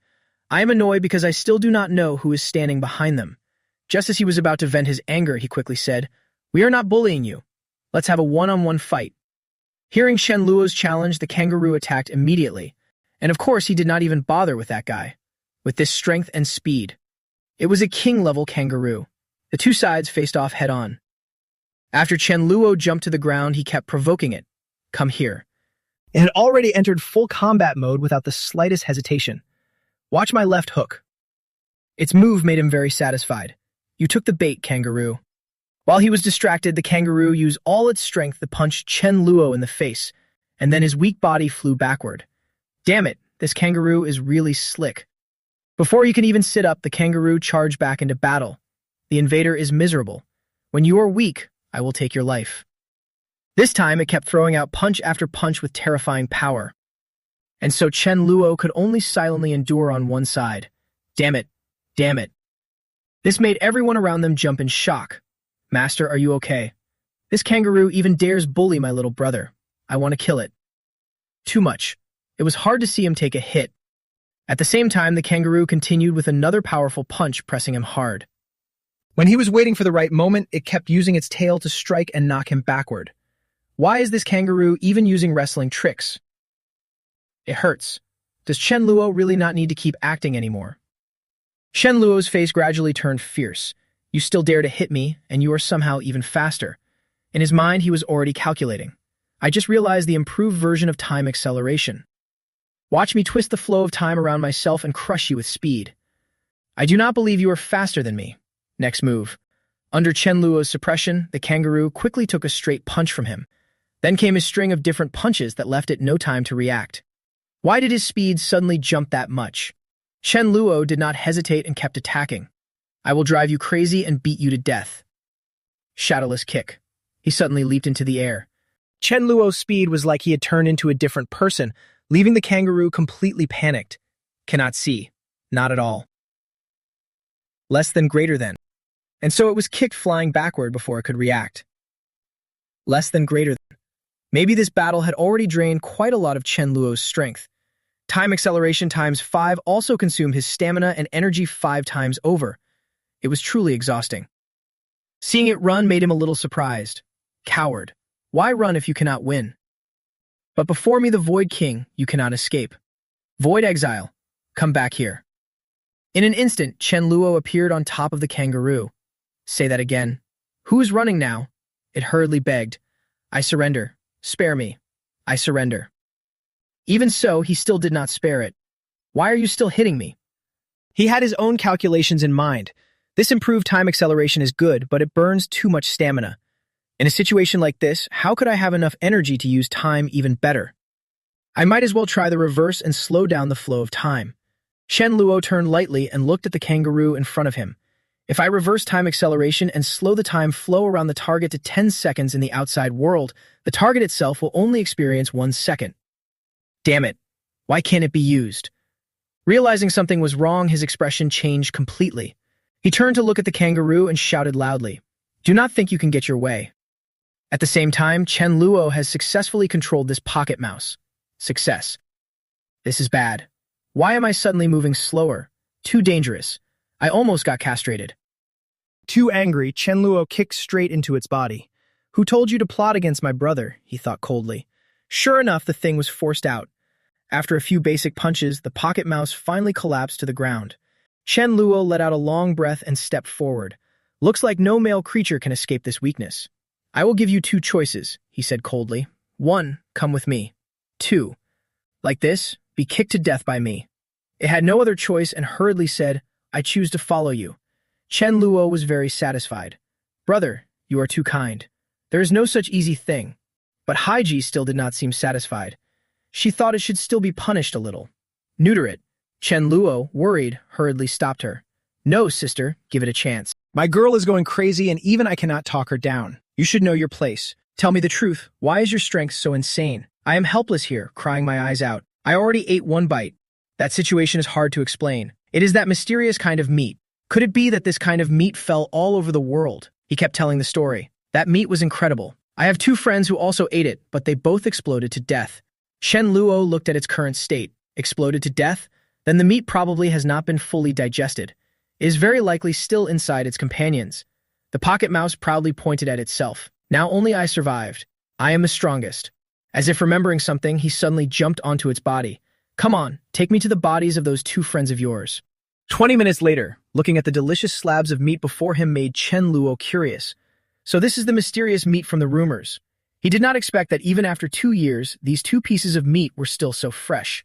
I am annoyed because I still do not know who is standing behind them. Just as he was about to vent his anger, he quickly said, We are not bullying you. Let's have a one-on-one fight. Hearing Chen Luo's challenge, the kangaroo attacked immediately. And of course, he did not even bother with that guy. With this strength and speed. It was a king-level kangaroo. The two sides faced off head-on. After Chen Luo jumped to the ground, he kept provoking it. Come here. It had already entered full combat mode without the slightest hesitation. Watch my left hook. Its move made him very satisfied. You took the bait, kangaroo. While he was distracted, the kangaroo used all its strength to punch Chen Luo in the face, and then his weak body flew backward. Damn it, this kangaroo is really slick. Before he can even sit up, the kangaroo charged back into battle. The invader is miserable. When you are weak, I will take your life. This time, it kept throwing out punch after punch with terrifying power. And so Chen Luo could only silently endure on one side. Damn it. Damn it. This made everyone around them jump in shock. Master, are you okay? This kangaroo even dares bully my little brother. I want to kill it. Too much. It was hard to see him take a hit. At the same time, the kangaroo continued with another powerful punch, pressing him hard. When he was waiting for the right moment, it kept using its tail to strike and knock him backward. Why is this kangaroo even using wrestling tricks? It hurts. Does Chen Luo really not need to keep acting anymore? Chen Luo's face gradually turned fierce. You still dare to hit me, and you are somehow even faster. In his mind, he was already calculating. I just realized the improved version of time acceleration. Watch me twist the flow of time around myself and crush you with speed. I do not believe you are faster than me. Next move. Under Chen Luo's suppression, the kangaroo quickly took a straight punch from him. Then came a string of different punches that left it no time to react. Why did his speed suddenly jump that much? Chen Luo did not hesitate and kept attacking. I will drive you crazy and beat you to death. Shadowless kick. He suddenly leaped into the air. Chen Luo's speed was like he had turned into a different person, leaving the kangaroo completely panicked. Cannot see. Not at all. Less than greater than. And so it was kicked flying backward before it could react. Less than greater than. Maybe this battle had already drained quite a lot of Chen Luo's strength. Time acceleration times 5 also consumed his stamina and energy 5 times over. It was truly exhausting. Seeing it run made him a little surprised. Coward. Why run if you cannot win? But before me the Void King, you cannot escape. Void Exile, come back here. In an instant, Chen Luo appeared on top of the kangaroo. Say that again. Who is running now? It hurriedly begged. I surrender. Spare me. I surrender. Even so, he still did not spare it. Why are you still hitting me? He had his own calculations in mind. This improved time acceleration is good, but it burns too much stamina. In a situation like this, how could I have enough energy to use time even better? I might as well try the reverse and slow down the flow of time. Chen Luo turned lightly and looked at the kangaroo in front of him. If I reverse time acceleration and slow the time flow around the target to 10 seconds in the outside world, the target itself will only experience 1 second. Damn it. Why can't it be used? Realizing something was wrong, his expression changed completely. He turned to look at the kangaroo and shouted loudly, Do not think you can get your way. At the same time, Chen Luo has successfully controlled this pocket mouse. Success. This is bad. Why am I suddenly moving slower? Too dangerous. I almost got castrated. Too angry, Chen Luo kicked straight into its body. Who told you to plot against my brother? He thought coldly. Sure enough, the thing was forced out. After a few basic punches, the pocket mouse finally collapsed to the ground. Chen Luo let out a long breath and stepped forward. Looks like no male creature can escape this weakness. I will give you 2 choices, he said coldly. 1, come with me. 2, like this, be kicked to death by me. It had no other choice and hurriedly said, I choose to follow you. Chen Luo was very satisfied. Brother, you are too kind. There is no such easy thing. But Haiji still did not seem satisfied. She thought it should still be punished a little. Neuter it. Chen Luo, worried, hurriedly stopped her. No, sister, give it a chance. My girl is going crazy and even I cannot talk her down. You should know your place. Tell me the truth. Why is your strength so insane? I am helpless here, crying my eyes out. I already ate 1 bite. That situation is hard to explain. It is that mysterious kind of meat. Could it be that this kind of meat fell all over the world? He kept telling the story. That meat was incredible. I have 2 friends who also ate it, but they both exploded to death. Chen Luo looked at its current state. Exploded to death? Then the meat probably has not been fully digested. It is very likely still inside its companions. The pocket mouse proudly pointed at itself. Now only I survived. I am the strongest. As if remembering something, he suddenly jumped onto its body. Come on, take me to the bodies of those 2 friends of yours. 20 minutes later, looking at the delicious slabs of meat before him made Chen Luo curious. So this is the mysterious meat from the rumors. He did not expect that even after 2 years, these 2 pieces of meat were still so fresh.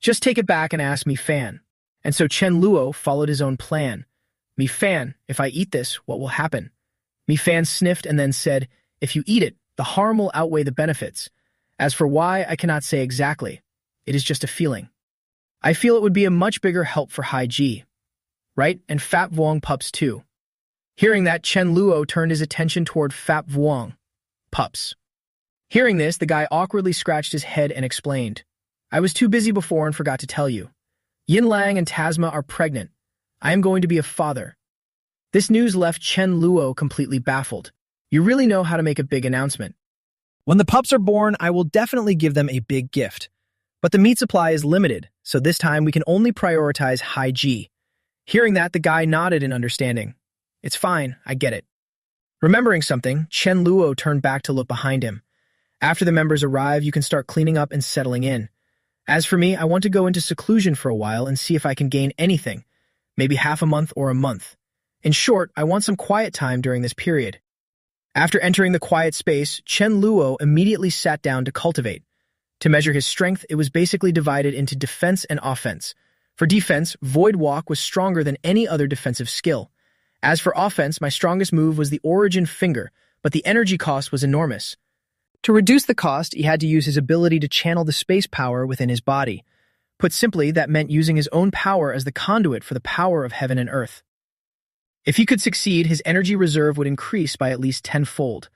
Just take it back and ask Mi Fan. And so Chen Luo followed his own plan. Mi Fan, if I eat this, what will happen? Mi Fan sniffed and then said, If you eat it, the harm will outweigh the benefits. As for why, I cannot say exactly. It is just a feeling. I feel it would be a much bigger help for Hai Ji. Right? And Fat Vuong pups too. Hearing that, Chen Luo turned his attention toward Fap Vuong. Pups. Hearing this, the guy awkwardly scratched his head and explained, I was too busy before and forgot to tell you. Yin Lang and Tasma are pregnant. I am going to be a father. This news left Chen Luo completely baffled. You really know how to make a big announcement. When the pups are born, I will definitely give them a big gift. But the meat supply is limited, so this time we can only prioritize high G. Hearing that, the guy nodded in understanding. It's fine, I get it. Remembering something, Chen Luo turned back to look behind him. After the members arrive, you can start cleaning up and settling in. As for me, I want to go into seclusion for a while and see if I can gain anything, maybe half a month or a month. In short, I want some quiet time during this period. After entering the quiet space, Chen Luo immediately sat down to cultivate. To measure his strength, it was basically divided into defense and offense. For defense, Void Walk was stronger than any other defensive skill. As for offense, my strongest move was the Origin Finger, but the energy cost was enormous. To reduce the cost, he had to use his ability to channel the space power within his body. Put simply, that meant using his own power as the conduit for the power of heaven and earth. If he could succeed, his energy reserve would increase by at least tenfold.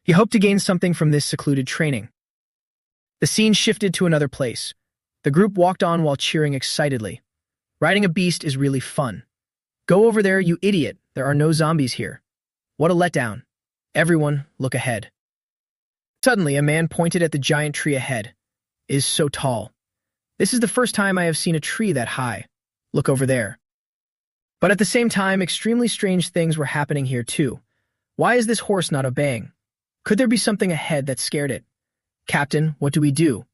He hoped to gain something from this secluded training. The scene shifted to another place. The group walked on while cheering excitedly. Riding a beast is really fun. Go over there, you idiot. There are no zombies here. What a letdown. Everyone, look ahead. Suddenly, a man pointed at the giant tree ahead. It is so tall. This is the first time I have seen a tree that high. Look over there. But at the same time, extremely strange things were happening here too. Why is this horse not obeying? Could there be something ahead that scared it? Captain, what do we do?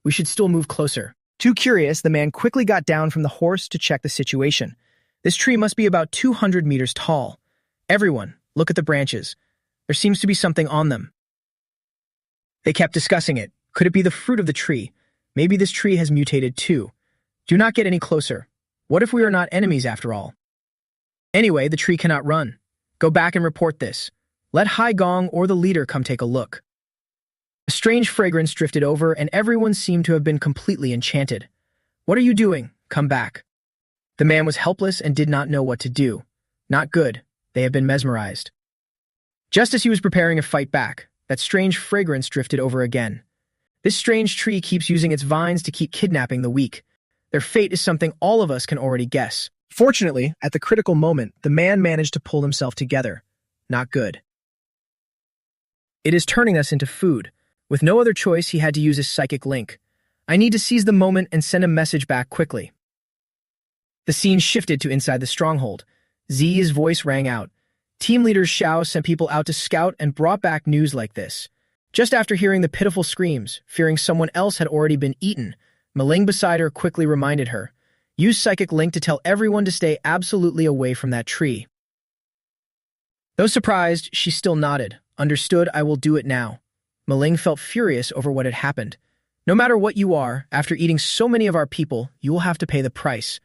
We should still move closer. Too curious, the man quickly got down from the horse to check the situation. This tree must be about 200 meters tall. Everyone, look at the branches. There seems to be something on them. They kept discussing it. Could it be the fruit of the tree? Maybe this tree has mutated too. Do not get any closer. What if we are not enemies after all? Anyway, the tree cannot run. Go back and report this. Let Hai Gong or the leader come take a look. A strange fragrance drifted over, and everyone seemed to have been completely enchanted. What are you doing? Come back. The man was helpless and did not know what to do. Not good. They have been mesmerized. Just as he was preparing to fight back, that strange fragrance drifted over again. This strange tree keeps using its vines to keep kidnapping the weak. Their fate is something all of us can already guess. Fortunately, at the critical moment, the man managed to pull himself together. Not good. It is turning us into food. With no other choice, he had to use his psychic link. I need to seize the moment and send a message back quickly. The scene shifted to inside the stronghold. Zi's voice rang out. Team leader Xiao sent people out to scout and brought back news like this. Just after hearing the pitiful screams, fearing someone else had already been eaten, Maling beside her quickly reminded her. Use psychic link to tell everyone to stay absolutely away from that tree. Though surprised, she still nodded. Understood, I will do it now. Maling felt furious over what had happened. No matter what you are, after eating so many of our people, you will have to pay the price.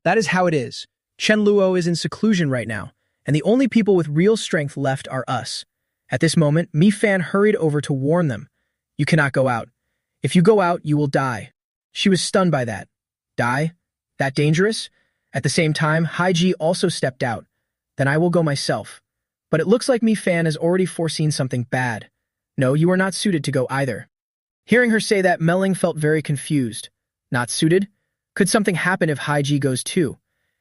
That is how it is. Chen Luo is in seclusion right now, and the only people with real strength left are us. At this moment, Mi Fan hurried over to warn them. You cannot go out. If you go out, you will die. She was stunned by that. Die? That dangerous? At the same time, Hai Ji also stepped out. Then I will go myself. But it looks like Mi Fan has already foreseen something bad. No, you are not suited to go either. Hearing her say that, Meling felt very confused. Not suited? Could something happen if Hai Ji goes too?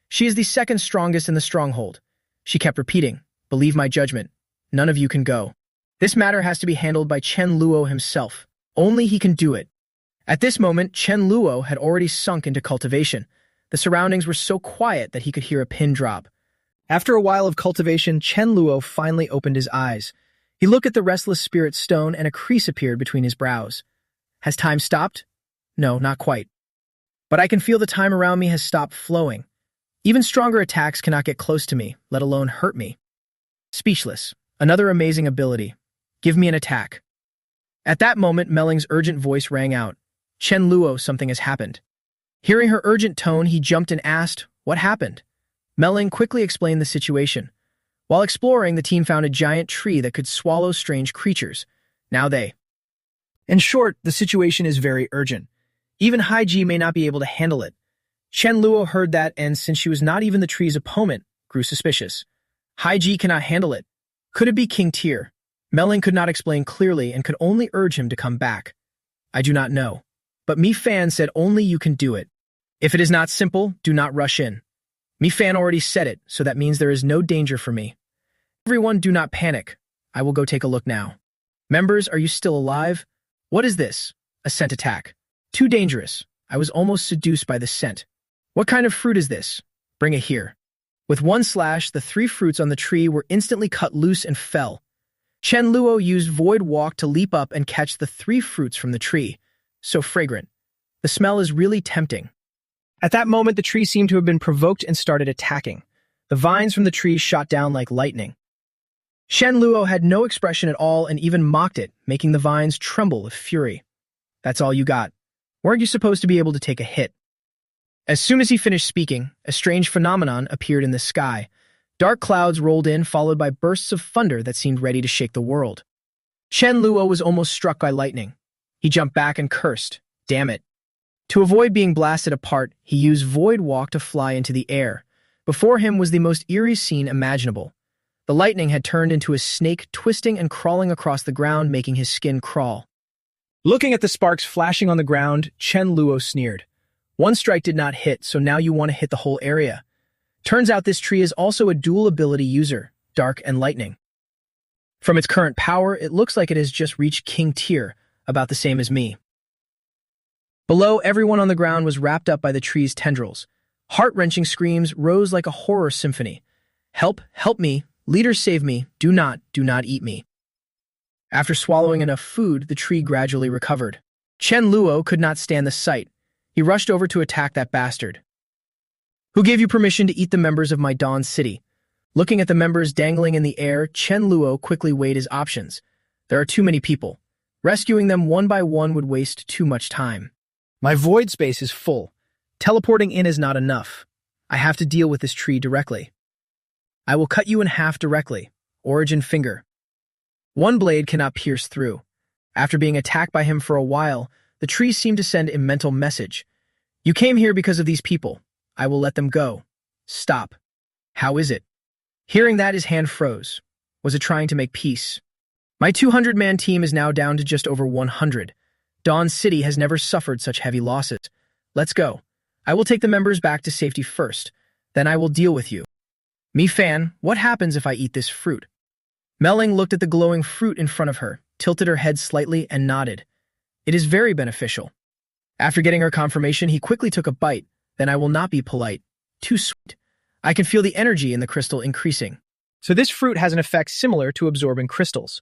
She is the second strongest in the stronghold. She kept repeating, believe my judgment. None of you can go. This matter has to be handled by Chen Luo himself. Only he can do it. At this moment, Chen Luo had already sunk into cultivation. The surroundings were so quiet that he could hear a pin drop. After a while of cultivation, Chen Luo finally opened his eyes. He looked at the restless spirit stone and a crease appeared between his brows. Has time stopped? No, not quite. But I can feel the time around me has stopped flowing. Even stronger attacks cannot get close to me, let alone hurt me. Speechless. Another amazing ability. Give me an attack. At that moment, Melling's urgent voice rang out. Chen Luo, something has happened. Hearing her urgent tone, he jumped and asked, what happened? Melling quickly explained the situation. While exploring, the team found a giant tree that could swallow strange creatures. Now they. In short, the situation is very urgent. Even Hai Ji may not be able to handle it. Chen Luo heard that and, since she was not even the tree's opponent, grew suspicious. Haiji cannot handle it. Could it be King Tyr? Melling could not explain clearly and could only urge him to come back. I do not know. But Mi Fan said only you can do it. If it is not simple, do not rush in. Mi Fan already said it, so that means there is no danger for me. Everyone do not panic. I will go take a look now. Members, are you still alive? What is this? A scent attack. Too dangerous. I was almost seduced by the scent. What kind of fruit is this? Bring it here. With one slash, the 3 fruits on the tree were instantly cut loose and fell. Chen Luo used Void Walk to leap up and catch the 3 fruits from the tree. So fragrant. The smell is really tempting. At that moment, the tree seemed to have been provoked and started attacking. The vines from the tree shot down like lightning. Shen Luo had no expression at all and even mocked it, making the vines tremble with fury. That's all you got. Weren't you supposed to be able to take a hit? As soon as he finished speaking, a strange phenomenon appeared in the sky. Dark clouds rolled in, followed by bursts of thunder that seemed ready to shake the world. Chen Luo was almost struck by lightning. He jumped back and cursed. Damn it. To avoid being blasted apart, he used Void Walk to fly into the air. Before him was the most eerie scene imaginable. The lightning had turned into a snake, twisting and crawling across the ground, making his skin crawl. Looking at the sparks flashing on the ground, Chen Luo sneered. One strike did not hit, so now you want to hit the whole area. Turns out this tree is also a dual ability user, dark and lightning. From its current power, it looks like it has just reached King Tyr, about the same as me. Below, everyone on the ground was wrapped up by the tree's tendrils. Heart-wrenching screams rose like a horror symphony. Help, help me, leader save me, do not eat me. After swallowing enough food, the tree gradually recovered. Chen Luo could not stand the sight. He rushed over to attack that bastard. Who gave you permission to eat the members of my Dawn City? Looking at the members dangling in the air, Chen Luo quickly weighed his options. There are too many people. Rescuing them one by one would waste too much time. My void space is full. Teleporting in is not enough. I have to deal with this tree directly. I will cut you in half directly. Origin finger. One blade cannot pierce through. After being attacked by him for a while, the tree seemed to send a mental message. You came here because of these people. I will let them go. Stop. How is it? Hearing that, his hand froze. Was it trying to make peace? My 200-man team is now down to just over 100. Dawn City has never suffered such heavy losses. Let's go. I will take the members back to safety first. Then I will deal with you. Mi Fan, what happens if I eat this fruit? Melling looked at the glowing fruit in front of her, tilted her head slightly, and nodded. It is very beneficial. After getting her confirmation, he quickly took a bite. Then I will not be polite. Too sweet. I can feel the energy in the crystal increasing. So this fruit has an effect similar to absorbing crystals.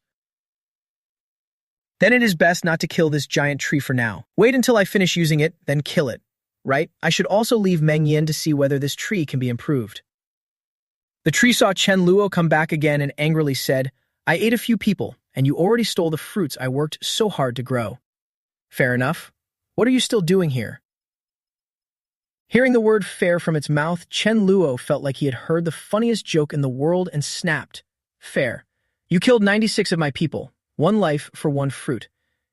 Then it is best not to kill this giant tree for now. Wait until I finish using it, then kill it. Right? I should also leave Meng Yin to see whether this tree can be improved. The tree saw Chen Luo come back again and angrily said, I ate a few people, and you already stole the fruits I worked so hard to grow. Fair enough. What are you still doing here? Hearing the word fair from its mouth, Chen Luo felt like he had heard the funniest joke in the world and snapped. Fair. You killed 96 of my people. 1 life for 1 fruit.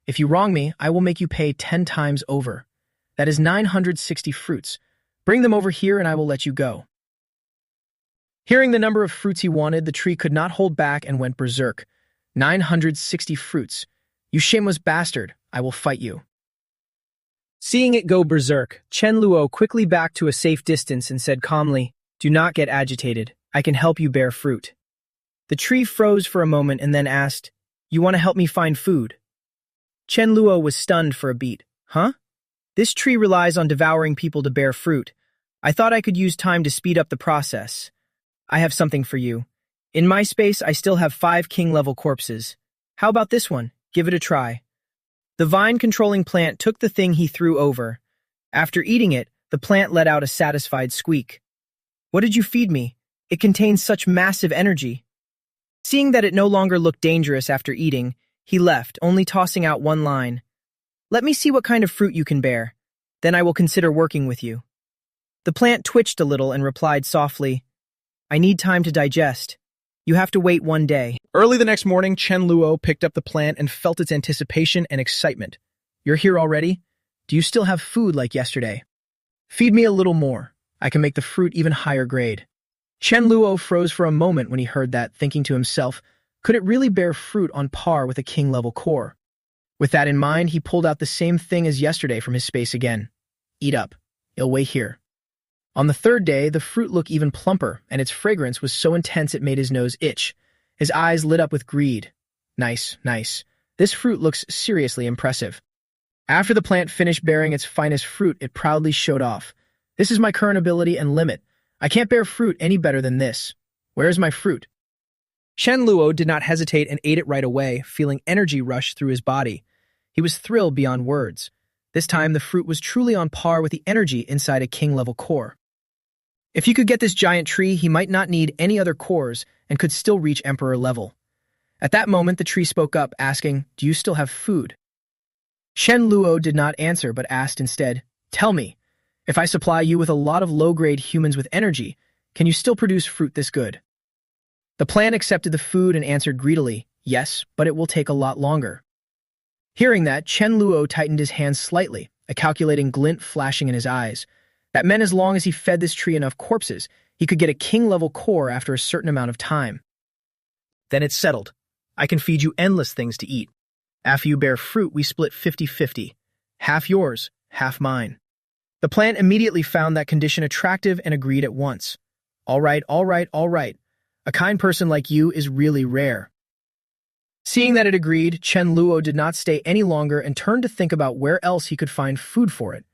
If you wrong me, I will make you pay 10 times over. That is 960 fruits. Bring them over here and I will let you go. Hearing the number of fruits he wanted, the tree could not hold back and went berserk. 960 fruits. You shameless bastard, I will fight you. Seeing it go berserk, Chen Luo quickly backed to a safe distance and said calmly, Do not get agitated. I can help you bear fruit. The tree froze for a moment and then asked, You want to help me find food? Chen Luo was stunned for a beat. Huh? This tree relies on devouring people to bear fruit. I thought I could use time to speed up the process. I have something for you. In my space, I still have 5 king-level corpses. How about this one? Give it a try. The vine-controlling plant took the thing he threw over. After eating it, the plant let out a satisfied squeak. What did you feed me? It contains such massive energy. Seeing that it no longer looked dangerous after eating, he left, only tossing out one line. Let me see what kind of fruit you can bear. Then I will consider working with you. The plant twitched a little and replied softly, I need time to digest. You have to wait 1 day. Early the next morning, Chen Luo picked up the plant and felt its anticipation and excitement. You're here already? Do you still have food like yesterday? Feed me a little more. I can make the fruit even higher grade. Chen Luo froze for a moment when he heard that, thinking to himself, could it really bear fruit on par with a king-level core? With that in mind, he pulled out the same thing as yesterday from his space again. Eat up. It'll wait here. On the third day, the fruit looked even plumper, and its fragrance was so intense it made his nose itch. His eyes lit up with greed. Nice, nice. This fruit looks seriously impressive. After the plant finished bearing its finest fruit, it proudly showed off. This is my current ability and limit. I can't bear fruit any better than this. Where is my fruit? Chen Luo did not hesitate and ate it right away, feeling energy rush through his body. He was thrilled beyond words. This time, the fruit was truly on par with the energy inside a king-level core. If he could get this giant tree, he might not need any other cores and could still reach emperor level. At that moment, the tree spoke up, asking, "Do you still have food?" Chen Luo did not answer, but asked instead, "Tell me, if I supply you with a lot of low-grade humans with energy, can you still produce fruit this good?" The plant accepted the food and answered greedily, "Yes, but it will take a lot longer." Hearing that, Chen Luo tightened his hands slightly, a calculating glint flashing in his eyes. That meant as long as he fed this tree enough corpses, he could get a king-level core after a certain amount of time. Then it's settled. I can feed you endless things to eat. After you bear fruit, we split 50-50. Half yours, half mine. The plant immediately found that condition attractive and agreed at once. All right, all right, all right. A kind person like you is really rare. Seeing that it agreed, Chen Luo did not stay any longer and turned to think about where else he could find food for it.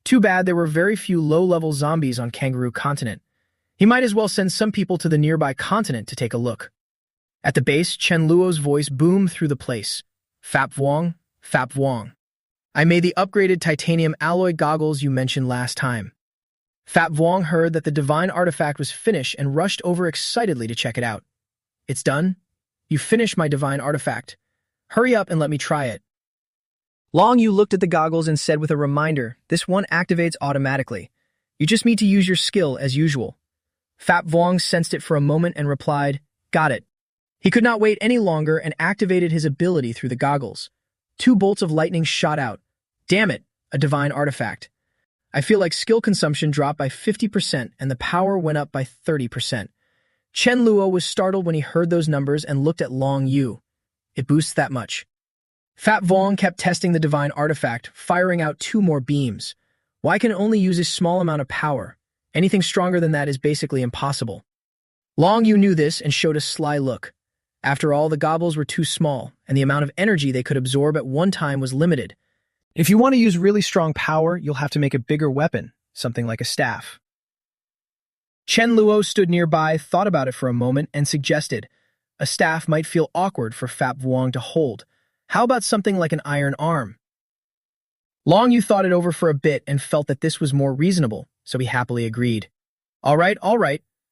Too bad there were very few low-level zombies on Kangaroo Continent. He might as well send some people to the nearby continent to take a look. At the base, Chen Luo's voice boomed through the place. Fap Vuong, Fap Vuong. I made the upgraded titanium alloy goggles you mentioned last time. Fap Vuong heard that the divine artifact was finished and rushed over excitedly to check it out. It's done? You finished my divine artifact. Hurry up and let me try it. Long Yu looked at the goggles and said with a reminder, this one activates automatically. You just need to use your skill as usual. Fap Vuong sensed it for a moment and replied, got it. He could not wait any longer and activated his ability through the goggles. 2 bolts of lightning shot out. Damn it, a divine artifact. I feel like skill consumption dropped by 50% and the power went up by 30%. Chen Luo was startled when he heard those numbers and looked at Long Yu. It boosts that much. Fap Vuong kept testing the divine artifact, firing out 2 more beams. Why can it only use a small amount of power? Anything stronger than that is basically impossible. Long Yu knew this and showed a sly look. After all, the goggles were too small, and the amount of energy they could absorb at one time was limited. If you want to use really strong power, you'll have to make a bigger weapon, something like a staff. Chen Luo stood nearby, thought about it for a moment, and suggested, a staff might feel awkward for Fap Vuong to hold. How about something like an iron arm? Long Yu thought it over for a bit and felt that this was more reasonable, so he happily agreed. All right,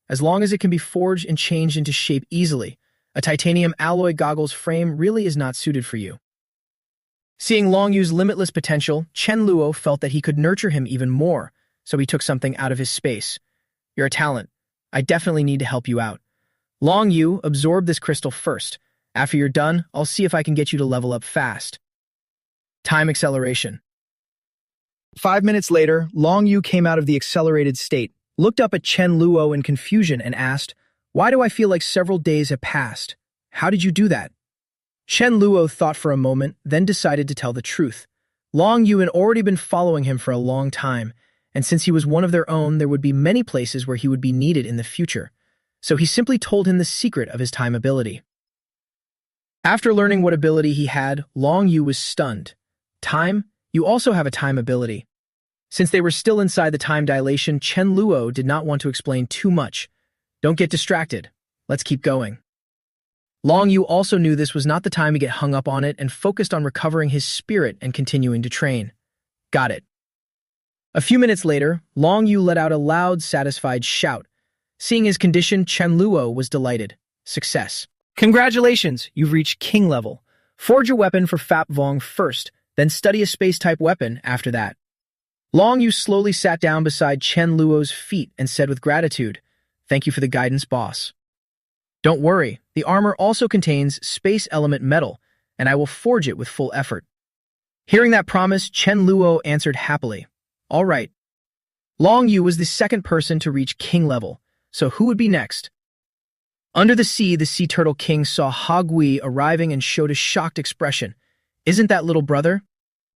as long as it can be forged and changed into shape easily. A titanium alloy goggles frame really is not suited for you. Seeing Long Yu's limitless potential, Chen Luo felt that he could nurture him even more, so he took something out of his space. You're a talent. I definitely need to help you out. Long Yu, absorb this crystal first. After you're done, I'll see if I can get you to level up fast. Time acceleration. 5 minutes later, Long Yu came out of the accelerated state, looked up at Chen Luo in confusion and asked, why do I feel like several days have passed? How did you do that? Chen Luo thought for a moment, then decided to tell the truth. Long Yu had already been following him for a long time, and since he was one of their own, there would be many places where he would be needed in the future. So he simply told him the secret of his time ability. After learning what ability he had, Long Yu was stunned. Time? You also have a time ability. Since they were still inside the time dilation, Chen Luo did not want to explain too much. Don't get distracted. Let's keep going. Long Yu also knew this was not the time to get hung up on it and focused on recovering his spirit and continuing to train. Got it. A few minutes later, Long Yu let out a loud, satisfied shout. Seeing his condition, Chen Luo was delighted. Success. Congratulations, you've reached king level. Forge a weapon for Fap Vuong first, then study a space-type weapon after that. Long Yu slowly sat down beside Chen Luo's feet and said with gratitude, thank you for the guidance, boss. Don't worry, the armor also contains space element metal, and I will forge it with full effort. Hearing that promise, Chen Luo answered happily, all right. Long Yu was the second person to reach king level. So who would be next? Under the sea turtle king saw Hagui arriving and showed a shocked expression. Isn't that little brother?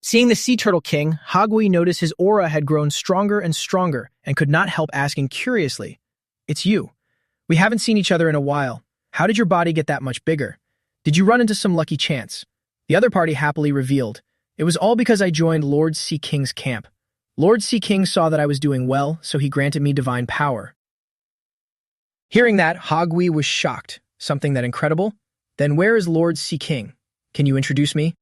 Seeing the sea turtle king, Hagui noticed his aura had grown stronger and stronger and could not help asking curiously, "It's you. We haven't seen each other in a while. How did your body get that much bigger? Did you run into some lucky chance?" The other party happily revealed, "It was all because I joined Lord Sea King's camp. Lord Sea King saw that I was doing well, so he granted me divine power." Hearing that, Hagui was shocked. Something that incredible? Then where is Lord Sea King? Can you introduce me?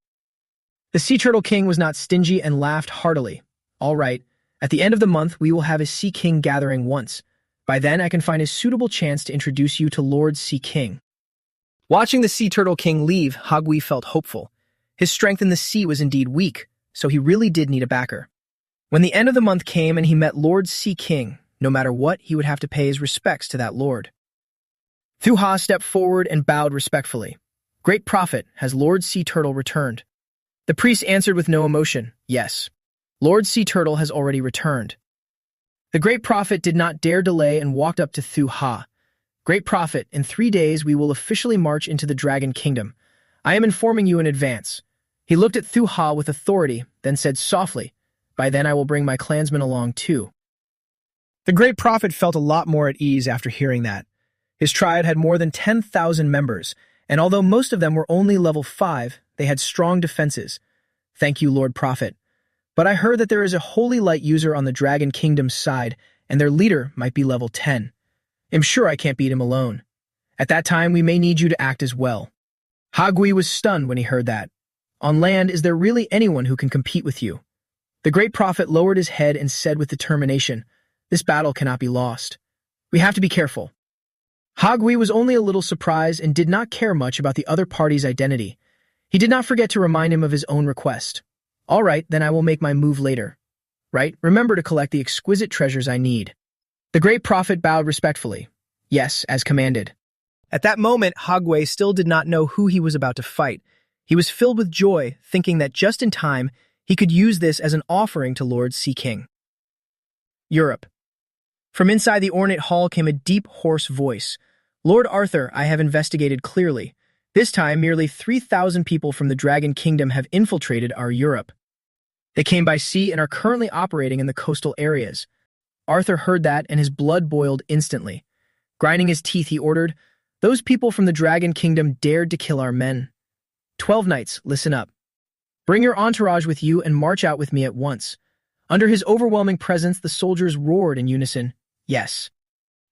The Sea Turtle King was not stingy and laughed heartily. "All right, at the end of the month we will have a Sea King gathering once. By then I can find a suitable chance to introduce you to Lord Sea King." Watching the Sea Turtle King leave, Hagui felt hopeful. His strength in the sea was indeed weak, so he really did need a backer. When the end of the month came and he met Lord Sea King, no matter what, he would have to pay his respects to that lord. Thu Ha stepped forward and bowed respectfully. "Great Prophet, has Lord Sea Turtle returned?" The priest answered with no emotion, "Yes. Lord Sea Turtle has already returned." The Great Prophet did not dare delay and walked up to Thu Ha. "Great Prophet, in 3 days we will officially march into the Dragon Kingdom. I am informing you in advance." He looked at Thu Ha with authority, then said softly, "By then I will bring my clansmen along too." The Great Prophet felt a lot more at ease after hearing that. His tribe had more than 10,000 members, and although most of them were only level 5, they had strong defenses. "Thank you, Lord Prophet. But I heard that there is a holy light user on the Dragon Kingdom's side, and their leader might be level 10. I'm sure I can't beat him alone. At that time, we may need you to act as well." Hagui was stunned when he heard that. On land, is there really anyone who can compete with you? The Great Prophet lowered his head and said with determination, "This battle cannot be lost. We have to be careful." Hagui was only a little surprised and did not care much about the other party's identity. He did not forget to remind him of his own request. "All right, then I will make my move later. Right? Remember to collect the exquisite treasures I need." The Great Prophet bowed respectfully. "Yes, as commanded." At that moment, Hagui still did not know who he was about to fight. He was filled with joy, thinking that just in time, he could use this as an offering to Lord Sea King. Europe. From inside the ornate hall came a deep, hoarse voice. "Lord Arthur, I have investigated clearly. This time, nearly 3,000 people from the Dragon Kingdom have infiltrated our Europe. They came by sea and are currently operating in the coastal areas." Arthur heard that and his blood boiled instantly. Grinding his teeth, he ordered, "Those people from the Dragon Kingdom dared to kill our men. 12 knights, listen up. Bring your entourage with you and march out with me at once." Under his overwhelming presence, the soldiers roared in unison, "Yes."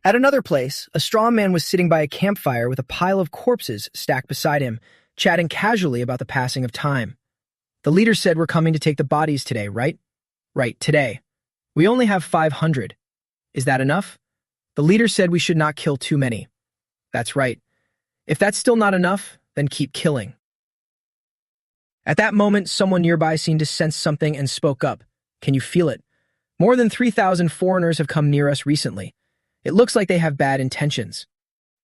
At another place, a straw man was sitting by a campfire with a pile of corpses stacked beside him, chatting casually about the passing of time. The leader said, "We're coming to take the bodies today, right?" "Right, today. We only have 500. Is that enough?" The leader said we should not kill too many. "That's right. If that's still not enough, then keep killing." At that moment, someone nearby seemed to sense something and spoke up. "Can you feel it? More than 3,000 foreigners have come near us recently. It looks like they have bad intentions."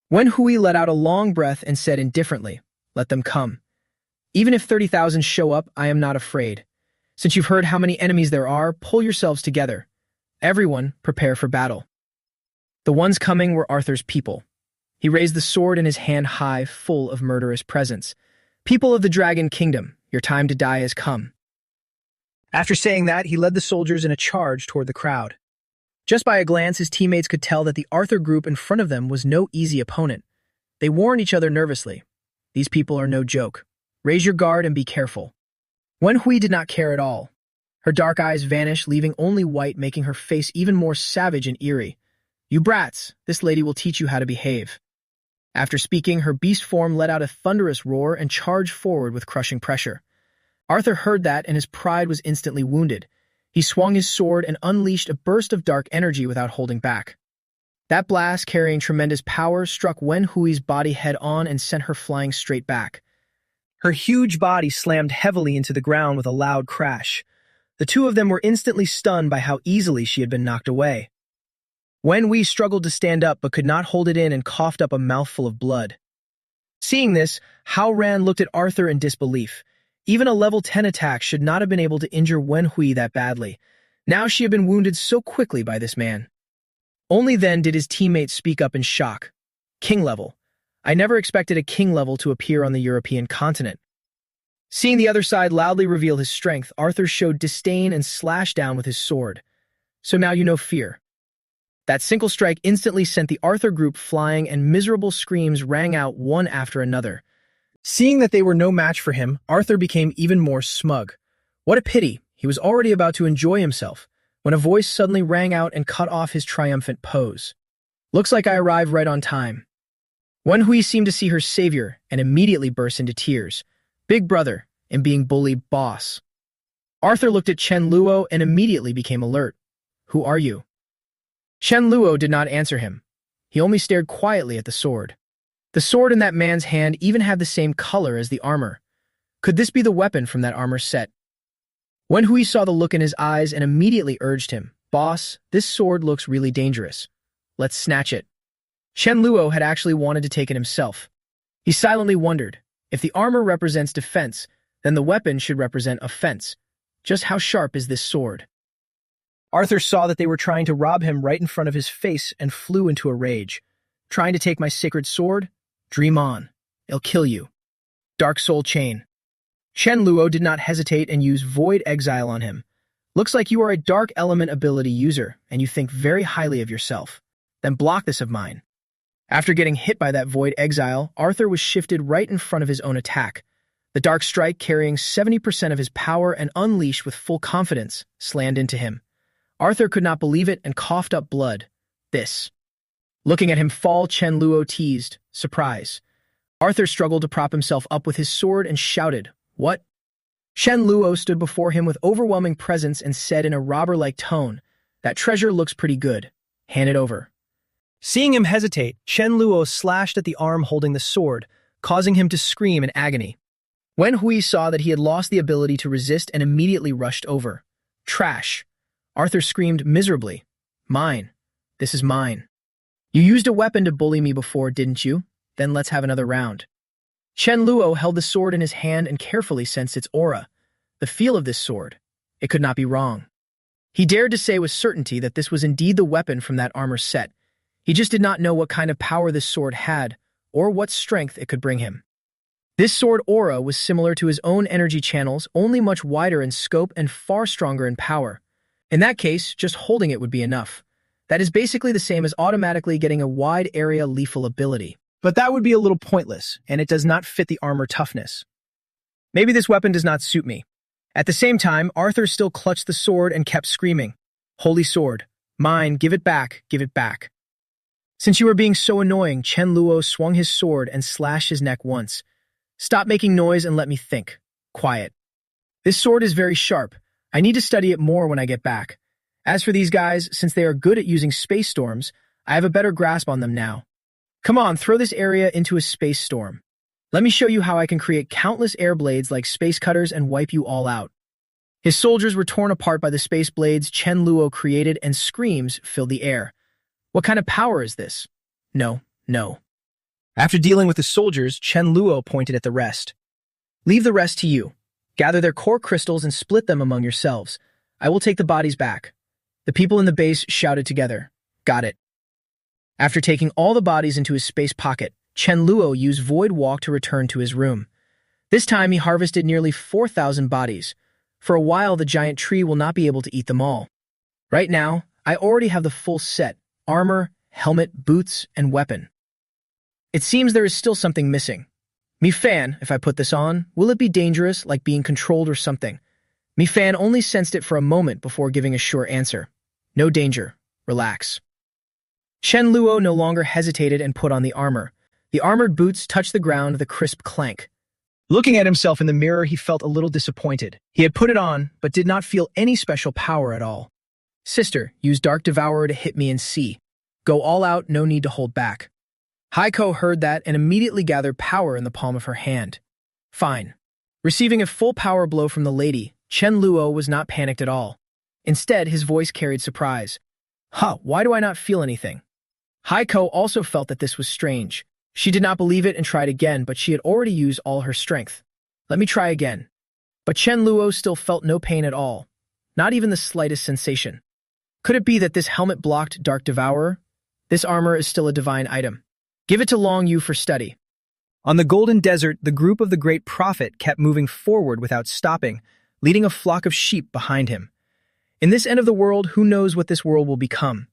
Wen Hui let out a long breath and said indifferently, "Let them come. Even if 30,000 show up, I am not afraid. Since you've heard how many enemies there are, pull yourselves together. Everyone, prepare for battle." The ones coming were Arthur's people. He raised the sword in his hand high, full of murderous presence. "People of the Dragon Kingdom, your time to die has come." After saying that, he led the soldiers in a charge toward the crowd. Just by a glance, his teammates could tell that the Arthur group in front of them was no easy opponent. They warned each other nervously. "These people are no joke. Raise your guard and be careful." Wen Hui did not care at all. Her dark eyes vanished, leaving only white, making her face even more savage and eerie. "You brats, this lady will teach you how to behave." After speaking, her beast form let out a thunderous roar and charged forward with crushing pressure. Arthur heard that, and his pride was instantly wounded. He swung his sword and unleashed a burst of dark energy without holding back. That blast, carrying tremendous power, struck Wen Hui's body head-on and sent her flying straight back. Her huge body slammed heavily into the ground with a loud crash. The two of them were instantly stunned by how easily she had been knocked away. Wen Hui struggled to stand up but could not hold it in and coughed up a mouthful of blood. Seeing this, Hao Ran looked at Arthur in disbelief. Even a level 10 attack should not have been able to injure Wen Hui that badly. Now she had been wounded so quickly by this man. Only then did his teammates speak up in shock. King level. I never expected a king level to appear on the European continent. Seeing the other side loudly reveal his strength, Arthur showed disdain and slashed down with his sword. So now you know fear. That single strike instantly sent the Arthur group flying, and miserable screams rang out one after another. Seeing that they were no match for him, Arthur became even more smug. What a pity, he was already about to enjoy himself, when a voice suddenly rang out and cut off his triumphant pose. Looks like I arrived right on time. Wenhui seemed to see her savior and immediately burst into tears. Big brother, and being bullied boss. Arthur looked at Chen Luo and immediately became alert. Who are you? Chen Luo did not answer him. He only stared quietly at the sword. The sword in that man's hand even had the same color as the armor. Could this be the weapon from that armor set? Wenhui saw the look in his eyes and immediately urged him, Boss, this sword looks really dangerous. Let's snatch it. Chen Luo had actually wanted to take it himself. He silently wondered, if the armor represents defense, then the weapon should represent offense. Just how sharp is this sword? Arthur saw that they were trying to rob him right in front of his face and flew into a rage. Trying to take my sacred sword? Dream on. It'll kill you. Dark Soul Chain. Chen Luo did not hesitate and used Void Exile on him. Looks like you are a Dark Element ability user, and you think very highly of yourself. Then block this of mine. After getting hit by that Void Exile, Arthur was shifted right in front of his own attack. The Dark Strike, carrying 70% of his power and unleashed with full confidence, slammed into him. Arthur could not believe it and coughed up blood. This. Looking at him fall, Chen Luo teased, surprise. Arthur struggled to prop himself up with his sword and shouted, What? Chen Luo stood before him with overwhelming presence and said in a robber-like tone, That treasure looks pretty good. Hand it over. Seeing him hesitate, Chen Luo slashed at the arm holding the sword, causing him to scream in agony. Wenhui saw that he had lost the ability to resist and immediately rushed over. Trash. Arthur screamed miserably. Mine. This is mine. You used a weapon to bully me before, didn't you? Then let's have another round. Chen Luo held the sword in his hand and carefully sensed its aura. The feel of this sword. It could not be wrong. He dared to say with certainty that this was indeed the weapon from that armor set. He just did not know what kind of power this sword had, or what strength it could bring him. This sword aura was similar to his own energy channels, only much wider in scope and far stronger in power. In that case, just holding it would be enough. That is basically the same as automatically getting a wide area lethal ability. But that would be a little pointless, and it does not fit the armor toughness. Maybe this weapon does not suit me. At the same time, Arthur still clutched the sword and kept screaming, Holy sword, mine, give it back, give it back. Since you are being so annoying, Chen Luo swung his sword and slashed his neck once. Stop making noise and let me think. Quiet. This sword is very sharp. I need to study it more when I get back. As for these guys, since they are good at using space storms, I have a better grasp on them now. Come on, throw this area into a space storm. Let me show you how I can create countless air blades like space cutters and wipe you all out. His soldiers were torn apart by the space blades Chen Luo created, and screams filled the air. What kind of power is this? No, no. After dealing with the soldiers, Chen Luo pointed at the rest. Leave the rest to you. Gather their core crystals and split them among yourselves. I will take the bodies back. The people in the base shouted together. Got it. After taking all the bodies into his space pocket, Chen Luo used Void Walk to return to his room. This time he harvested nearly 4,000 bodies. For a while, the giant tree will not be able to eat them all. Right now, I already have the full set. Armor, helmet, boots, and weapon. It seems there is still something missing. Mi Fan, if I put this on, will it be dangerous, like being controlled or something? Mi Fan only sensed it for a moment before giving a sure answer. No danger. Relax. Chen Luo no longer hesitated and put on the armor. The armored boots touched the ground with a crisp clank. Looking at himself in the mirror, he felt a little disappointed. He had put it on, but did not feel any special power at all. Sister, use Dark Devourer to hit me and see. Go all out, no need to hold back. Haiko heard that and immediately gathered power in the palm of her hand. Fine. Receiving a full power blow from the lady, Chen Luo was not panicked at all. Instead, his voice carried surprise. Why do I not feel anything? Haiko also felt that this was strange. She did not believe it and tried again, but she had already used all her strength. Let me try again. But Chen Luo still felt no pain at all. Not even the slightest sensation. Could it be that this helmet blocked Dark Devourer? This armor is still a divine item. Give it to Long Yu for study. On the golden desert, the group of the great prophet kept moving forward without stopping, leading a flock of sheep behind him. In this end of the world, who knows what this world will become?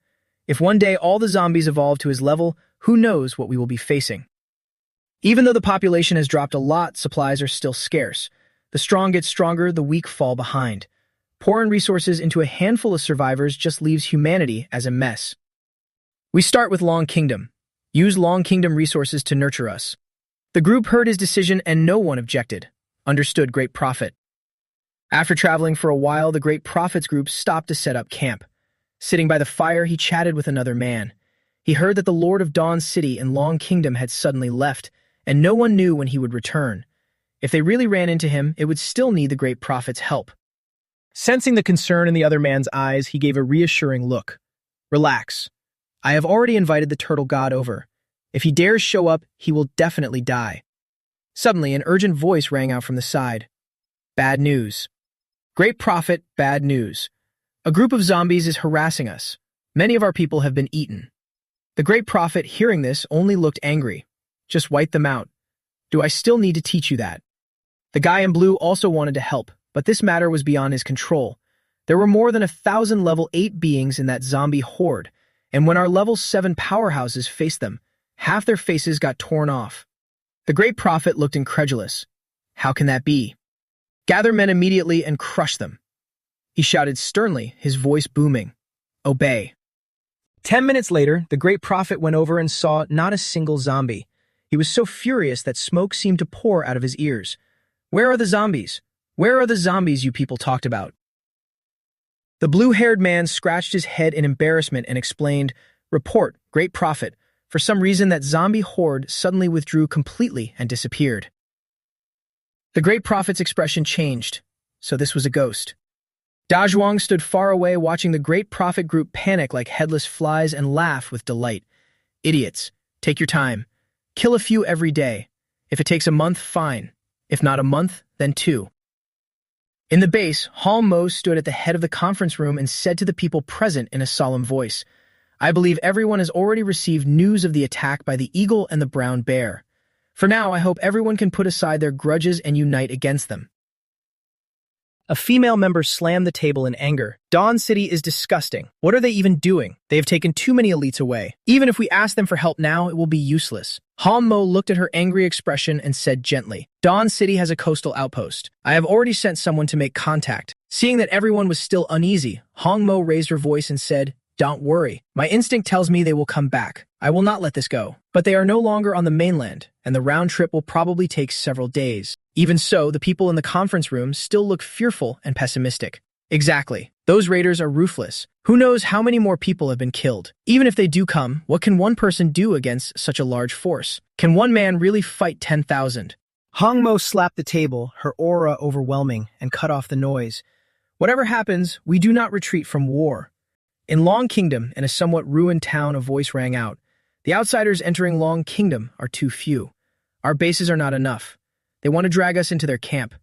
If one day all the zombies evolve to his level, who knows what we will be facing? Even though the population has dropped a lot, supplies are still scarce. The strong get stronger, the weak fall behind. Pouring resources into a handful of survivors just leaves humanity as a mess. We start with Long Kingdom. Use Long Kingdom resources to nurture us. The group heard his decision and no one objected. Understood, Great Prophet. After traveling for a while, the Great Prophet's group stopped to set up camp. Sitting by the fire, he chatted with another man. He heard that the Lord of Dawn City in Long Kingdom had suddenly left, and no one knew when he would return. If they really ran into him, it would still need the Great Prophet's help. Sensing the concern in the other man's eyes, he gave a reassuring look. Relax. I have already invited the turtle god over. If he dares show up, he will definitely die. Suddenly, an urgent voice rang out from the side. Bad news. Great Prophet, bad news. A group of zombies is harassing us. Many of our people have been eaten. The Great Prophet, hearing this, only looked angry. Just wipe them out. Do I still need to teach you that? The guy in blue also wanted to help, but this matter was beyond his control. There were more than 1,000 level 8 beings in that zombie horde, and when our level 7 powerhouses faced them, half their faces got torn off. The Great Prophet looked incredulous. How can that be? Gather men immediately and crush them. He shouted sternly, his voice booming. Obey. 10 minutes later, the Great Prophet went over and saw not a single zombie. He was so furious that smoke seemed to pour out of his ears. Where are the zombies? Where are the zombies you people talked about? The blue-haired man scratched his head in embarrassment and explained, Report, Great Prophet. For some reason, that zombie horde suddenly withdrew completely and disappeared. The Great Prophet's expression changed. So this was a ghost. Dazhuang stood far away watching the Great Prophet group panic like headless flies and laugh with delight. Idiots, take your time. Kill a few every day. If it takes a month, fine. If not a month, then 2. In the base, Hall Mo stood at the head of the conference room and said to the people present in a solemn voice, I believe everyone has already received news of the attack by the eagle and the brown bear. For now, I hope everyone can put aside their grudges and unite against them. A female member slammed the table in anger. Dawn City is disgusting. What are they even doing? They have taken too many elites away. Even if we ask them for help now, it will be useless. Han Mo looked at her angry expression and said gently, Dawn City has a coastal outpost. I have already sent someone to make contact. Seeing that everyone was still uneasy, Han Mo raised her voice and said, Don't worry. My instinct tells me they will come back. I will not let this go. But they are no longer on the mainland, and the round trip will probably take several days. Even so, the people in the conference room still look fearful and pessimistic. Exactly. Those raiders are ruthless. Who knows how many more people have been killed? Even if they do come, what can one person do against such a large force? Can one man really fight 10,000? Hong Mo slapped the table, her aura overwhelming, and cut off the noise. Whatever happens, we do not retreat from war. In Long Kingdom, in a somewhat ruined town, a voice rang out. The outsiders entering Long Kingdom are too few. Our bases are not enough. They want to drag us into their camp.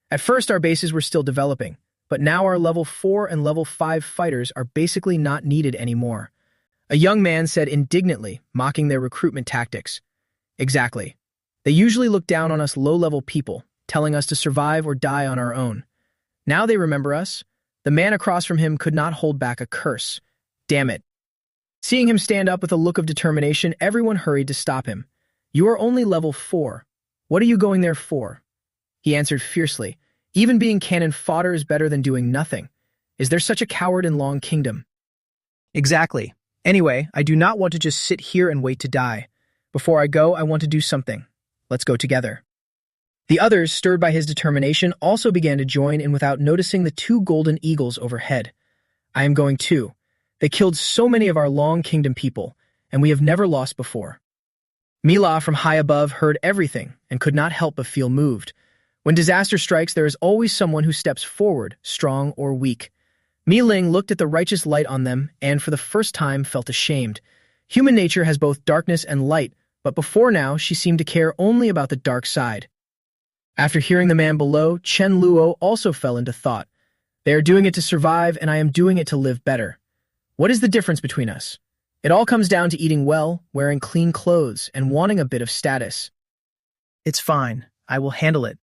At first, our bases were still developing, but now our level 4 and level 5 fighters are basically not needed anymore. A young man said indignantly, mocking their recruitment tactics. Exactly. They usually look down on us low-level people, telling us to survive or die on our own. Now they remember us. The man across from him could not hold back a curse. Damn it. Seeing him stand up with a look of determination, everyone hurried to stop him. You are only level 4. What are you going there for? He answered fiercely. Even being cannon fodder is better than doing nothing. Is there such a coward in Long Kingdom? Exactly. Anyway, I do not want to just sit here and wait to die. Before I go, I want to do something. Let's go together. The others, stirred by his determination, also began to join in without noticing the 2 golden eagles overhead. I am going too. They killed so many of our Long Kingdom people, and we have never lost before. Mila from high above heard everything and could not help but feel moved. When disaster strikes, there is always someone who steps forward, strong or weak. Mi Ling looked at the righteous light on them and for the first time felt ashamed. Human nature has both darkness and light, but before now she seemed to care only about the dark side. After hearing the man below, Chen Luo also fell into thought. They are doing it to survive and I am doing it to live better. What is the difference between us? It all comes down to eating well, wearing clean clothes, and wanting a bit of status. It's fine. I will handle it.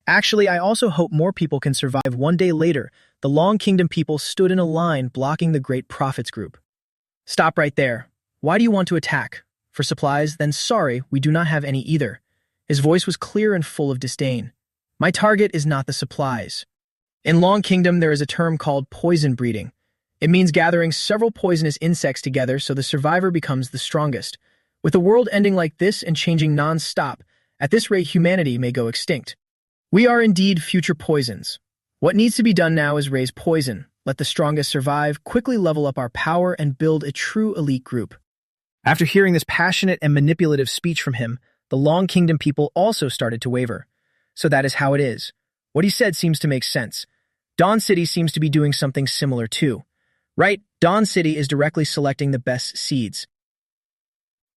Actually, I also hope more people can survive. One day later, the Long Kingdom people stood in a line blocking the Great Prophets group. Stop right there. Why do you want to attack? For supplies? Then sorry, we do not have any either. His voice was clear and full of disdain. My target is not the supplies. In Long Kingdom, there is a term called poison breeding. It means gathering several poisonous insects together so the survivor becomes the strongest. With the world ending like this and changing non-stop, at this rate humanity may go extinct. We are indeed future poisons. What needs to be done now is raise poison, let the strongest survive, quickly level up our power, and build a true elite group. After hearing this passionate and manipulative speech from him, the Long Kingdom people also started to waver. So that is how it is. What he said seems to make sense. Dawn City seems to be doing something similar too. Right, Dawn City is directly selecting the best seeds.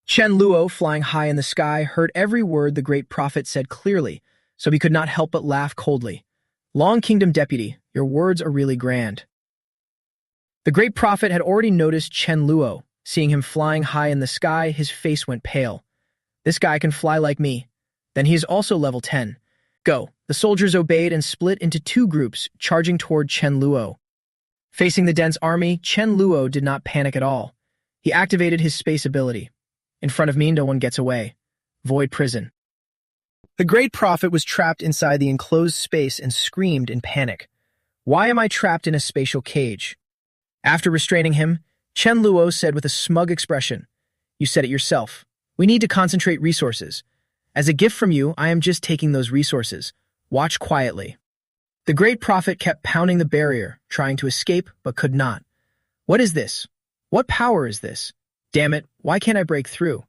Chen Luo, flying high in the sky, heard every word the Great Prophet said clearly, so he could not help but laugh coldly. Long Kingdom Deputy, your words are really grand. The Great Prophet had already noticed Chen Luo. Seeing him flying high in the sky, his face went pale. This guy can fly like me. Then he is also level 10. Go. The soldiers obeyed and split into two groups, charging toward Chen Luo. Facing the dense army, Chen Luo did not panic at all. He activated his space ability. In front of me, no one gets away. Void prison. The Great Prophet was trapped inside the enclosed space and screamed in panic. Why am I trapped in a spatial cage? After restraining him, Chen Luo said with a smug expression, You said it yourself. We need to concentrate resources. As a gift from you, I am just taking those resources. Watch quietly. The Great Prophet kept pounding the barrier, trying to escape, but could not. What is this? What power is this? Damn it, why can't I break through?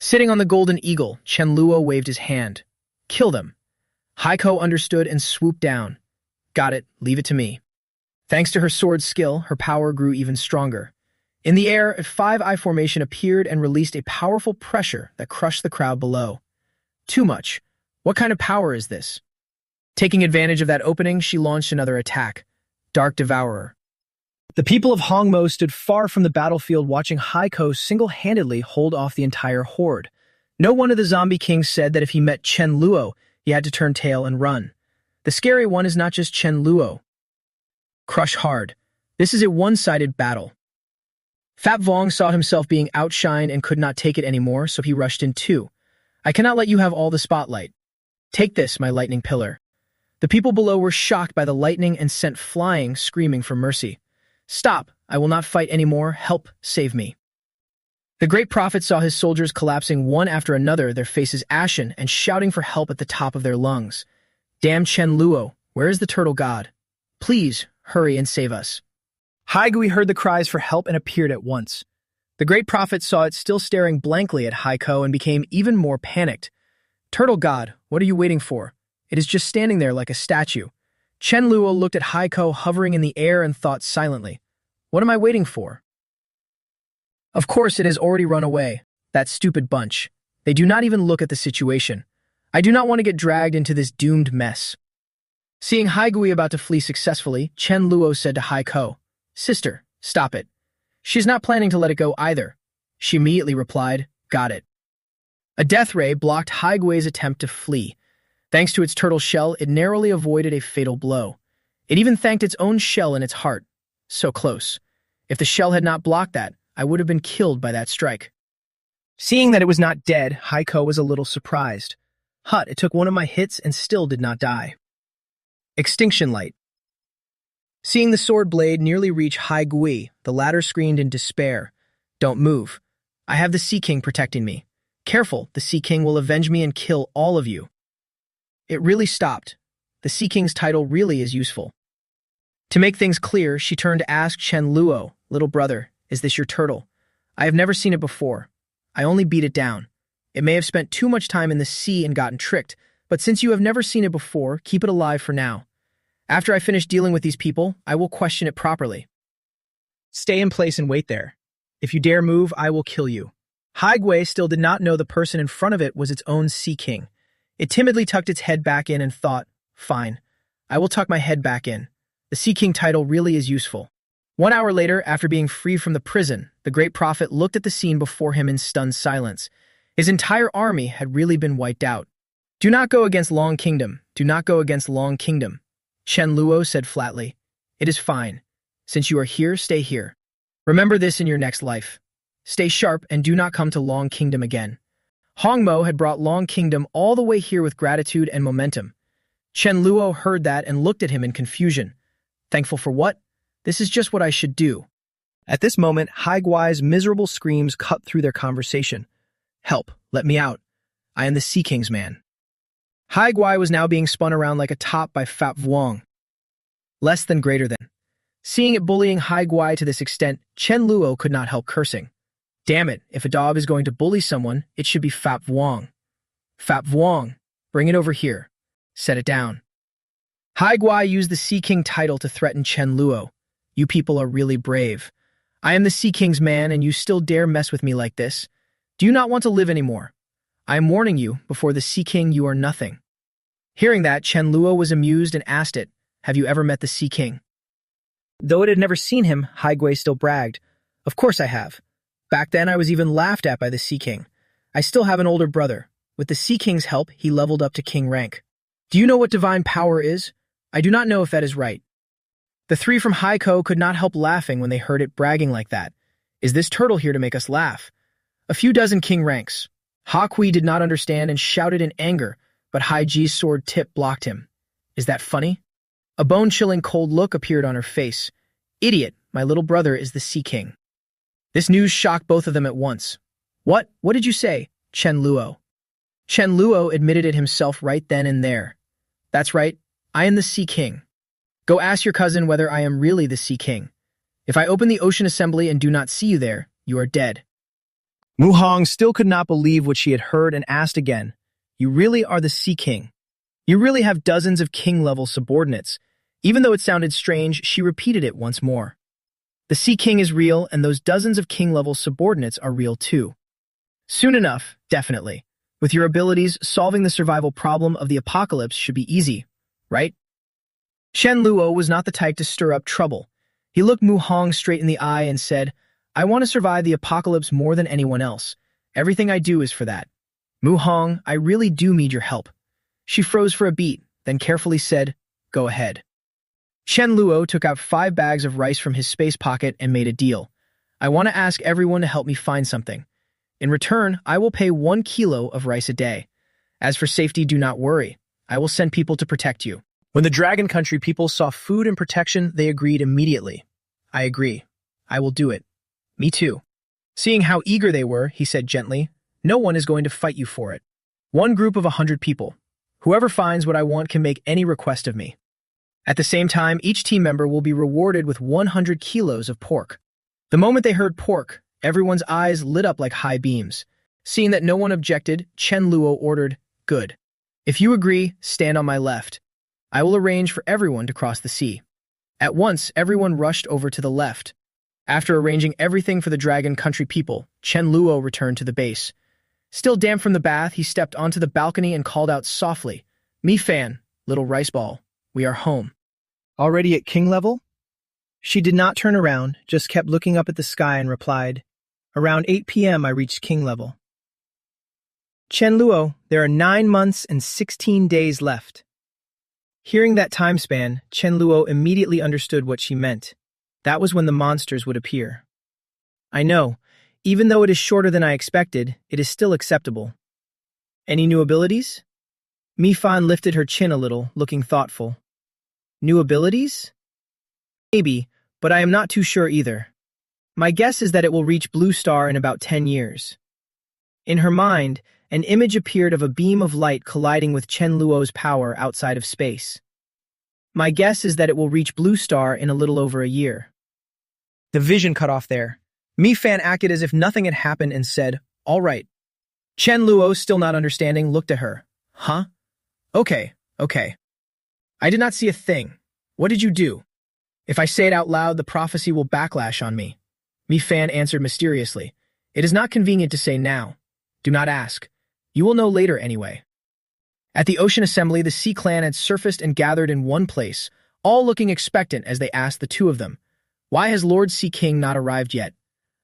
Sitting on the golden eagle, Chen Luo waved his hand. Kill them. Haiko understood and swooped down. Got it, leave it to me. Thanks to her sword skill, her power grew even stronger. In the air, a 5-eye formation appeared and released a powerful pressure that crushed the crowd below. Too much. What kind of power is this? Taking advantage of that opening, she launched another attack. Dark Devourer. The people of Hongmo stood far from the battlefield watching Haiko single-handedly hold off the entire horde. No one of the zombie kings said that if he met Chen Luo, he had to turn tail and run. The scary one is not just Chen Luo. Crush hard. This is a one-sided battle. Fat Vong saw himself being outshined and could not take it anymore, so he rushed in too. I cannot let you have all the spotlight. Take this, my lightning pillar. The people below were shocked by the lightning and sent flying, screaming for mercy. Stop! I will not fight anymore. Help! Save me. The Great Prophet saw his soldiers collapsing one after another, their faces ashen and shouting for help at the top of their lungs. Damn Chen Luo, where is the turtle god? Please, hurry and save us. Haigui heard the cries for help and appeared at once. The Great Prophet saw it still staring blankly at Haiko and became even more panicked. Turtle god, what are you waiting for? It is just standing there like a statue. Chen Luo looked at Haiko hovering in the air and thought silently. What am I waiting for? Of course it has already run away. That stupid bunch. They do not even look at the situation. I do not want to get dragged into this doomed mess. Seeing Haigui about to flee successfully, Chen Luo said to Haiko, Sister, stop it. She's not planning to let it go either. She immediately replied, Got it. A death ray blocked Haigui's attempt to flee. Thanks to its turtle shell, it narrowly avoided a fatal blow. It even thanked its own shell in its heart. So close. If the shell had not blocked that, I would have been killed by that strike. Seeing that it was not dead, Haiko was a little surprised. Hut, it took one of my hits and still did not die. Extinction Light. Seeing the sword blade nearly reach Haigui, the latter screamed in despair. Don't move. I have the Sea King protecting me. Careful, the Sea King will avenge me and kill all of you. It really stopped. The Sea King's title really is useful. To make things clear, she turned to ask Chen Luo, Little brother, is this your turtle? I have never seen it before. I only beat it down. It may have spent too much time in the sea and gotten tricked, but since you have never seen it before, keep it alive for now. After I finish dealing with these people, I will question it properly. Stay in place and wait there. If you dare move, I will kill you. Haigui still did not know the person in front of it was its own Sea King. It timidly tucked its head back in and thought, Fine, I will tuck my head back in. The Sea King title really is useful. 1 hour later, after being freed from the prison, the great prophet looked at the scene before him in stunned silence. His entire army had really been wiped out. Do not go against Long Kingdom. Do not go against Long Kingdom. Chen Luo said flatly. It is fine. Since you are here, stay here. Remember this in your next life. Stay sharp and do not come to Long Kingdom again. Hongmo had brought Long Kingdom all the way here with gratitude and momentum. Chen Luo heard that and looked at him in confusion. Thankful for what? This is just what I should do. At this moment, Haiguai's miserable screams cut through their conversation. Help, let me out. I am the Sea King's man. Haiguai was now being spun around like a top by Fat Vuong. Less than greater than. Seeing it bullying Haiguai to this extent, Chen Luo could not help cursing. Damn it, if a dog is going to bully someone, it should be Fat Vuong. Fat Vuong, bring it over here. Set it down. Haiguai used the Sea King title to threaten Chen Luo. You people are really brave. I am the Sea King's man and you still dare mess with me like this. Do you not want to live anymore? I am warning you, before the Sea King you are nothing. Hearing that, Chen Luo was amused and asked it, have you ever met the Sea King? Though it had never seen him, Haiguai still bragged. Of course I have. Back then I was even laughed at by the Sea King. I still have an older brother. With the Sea King's help, he leveled up to king rank. Do you know what divine power is? I do not know if that is right. The three from Haikou could not help laughing when they heard it bragging like that. Is this turtle here to make us laugh? A few dozen king ranks. Ha Kui did not understand and shouted in anger, but Hai Ji's sword tip blocked him. Is that funny? A bone-chilling cold look appeared on her face. Idiot, my little brother is the Sea King. This news shocked both of them at once. What? What did you say? Chen Luo. Chen Luo admitted it himself right then and there. That's right, I am the Sea King. Go ask your cousin whether I am really the Sea King. If I open the Ocean Assembly and do not see you there, you are dead. Mu Hong still could not believe what she had heard and asked again, you really are the Sea King? You really have dozens of king-level subordinates. Even though it sounded strange, she repeated it once more. The Sea King is real, and those dozens of king-level subordinates are real too. Soon enough, definitely. With your abilities, solving the survival problem of the apocalypse should be easy, right? Chen Luo was not the type to stir up trouble. He looked Mu Hong straight in the eye and said, I want to survive the apocalypse more than anyone else. Everything I do is for that. Mu Hong, I really do need your help. She froze for a beat, then carefully said, Go ahead. Chen Luo took out 5 bags of rice from his space pocket and made a deal. I want to ask everyone to help me find something. In return, I will pay 1 kilo of rice a day. As for safety, do not worry. I will send people to protect you. When the Dragon Country people saw food and protection, they agreed immediately. I agree. I will do it. Me too. Seeing how eager they were, he said gently, no one is going to fight you for it. 1 group of 100 people. Whoever finds what I want can make any request of me. At the same time, each team member will be rewarded with 100 kilos of pork. The moment they heard pork, everyone's eyes lit up like high beams. Seeing that no one objected, Chen Luo ordered, Good. If you agree, stand on my left. I will arrange for everyone to cross the sea. At once, everyone rushed over to the left. After arranging everything for the Dragon Country people, Chen Luo returned to the base. Still damp from the bath, he stepped onto the balcony and called out softly, Mi Fan, little rice ball, we are home. Already at king level? She did not turn around, just kept looking up at the sky and replied, Around 8 p.m. I reached king level. Chen Luo, there are 9 months and 16 days left. Hearing that time span, Chen Luo immediately understood what she meant. That was when the monsters would appear. I know, even though it is shorter than I expected, it is still acceptable. Any new abilities? Mi Fan lifted her chin a little, looking thoughtful. New abilities? Maybe, but I am not too sure either. My guess is that it will reach Blue Star in about 10 years. In her mind, an image appeared of a beam of light colliding with Chen Luo's power outside of space. My guess is that it will reach Blue Star in a little over a year. The vision cut off there. Mi Fan acted as if nothing had happened and said, All right. Chen Luo, still not understanding, looked at her. Huh? Okay. I did not see a thing. What did you do? If I say it out loud, the prophecy will backlash on me. Mi Fan answered mysteriously. It is not convenient to say now. Do not ask. You will know later anyway. At the Ocean Assembly, the Sea Clan had surfaced and gathered in one place, all looking expectant as they asked the two of them, Why has Lord Sea King not arrived yet?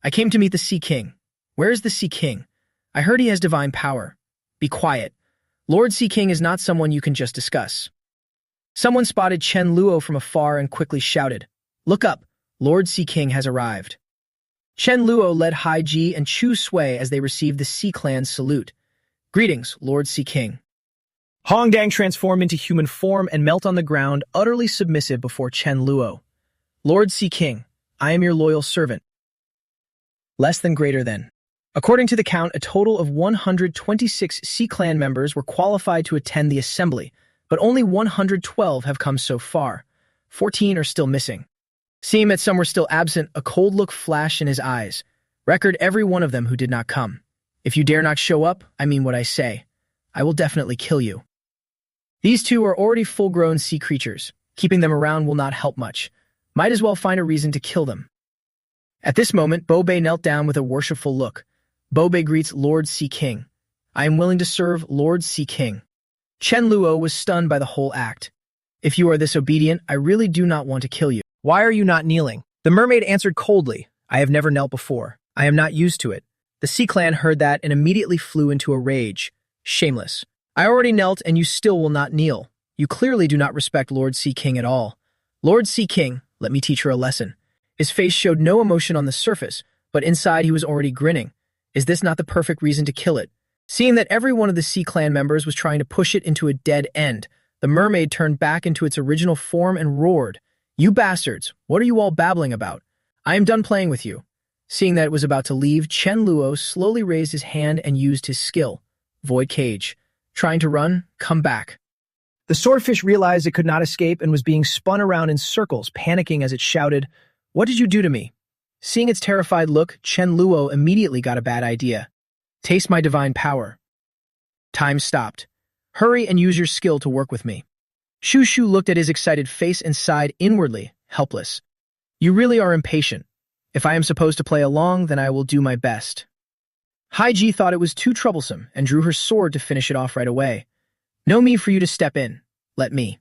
I came to meet the Sea King. Where is the Sea King? I heard he has divine power. Be quiet. Lord Sea King is not someone you can just discuss. Someone spotted Chen Luo from afar and quickly shouted, "Look up, Lord Sea King has arrived." Chen Luo led Hai Ji and Chu Sui as they received the Sea Clan's salute. "Greetings, Lord Sea King." Hongdang transformed into human form and melt on the ground, utterly submissive before Chen Luo. "Lord Sea King, I am your loyal servant." Less than greater than. According to the count, a total of 126 Sea Clan members were qualified to attend the assembly, but only 112 have come so far. 14 are still missing. Seeing that some were still absent, a cold look flashed in his eyes. Record every one of them who did not come. If you dare not show up, I mean what I say. I will definitely kill you. These two are already full-grown sea creatures. Keeping them around will not help much. Might as well find a reason to kill them. At this moment, Boubei knelt down with a worshipful look. Boubei greets Lord Sea King. "I am willing to serve Lord Sea King." Chen Luo was stunned by the whole act. "If you are this obedient, I really do not want to kill you." Why are you not kneeling? The mermaid answered coldly. I have never knelt before. I am not used to it. The Sea Clan heard that and immediately flew into a rage. Shameless. I already knelt and you still will not kneel. You clearly do not respect Lord Sea King at all. Lord Sea King, let me teach her a lesson. His face showed no emotion on the surface, but inside he was already grinning. Is this not the perfect reason to kill it? Seeing that every one of the Sea Clan members was trying to push it into a dead end, the mermaid turned back into its original form and roared, "You bastards, what are you all babbling about? I am done playing with you." Seeing that it was about to leave, Chen Luo slowly raised his hand and used his skill. Void Cage. Trying to run? Come back. The swordfish realized it could not escape and was being spun around in circles, panicking as it shouted, "What did you do to me?" Seeing its terrified look, Chen Luo immediately got a bad idea. "Taste my divine power." Time stopped. "Hurry and use your skill to work with me." Shu Shu looked at his excited face and sighed inwardly, helpless. "You really are impatient. If I am supposed to play along, then I will do my best." Hai Ji thought it was too troublesome and drew her sword to finish it off right away. "No need for you to step in. Let me."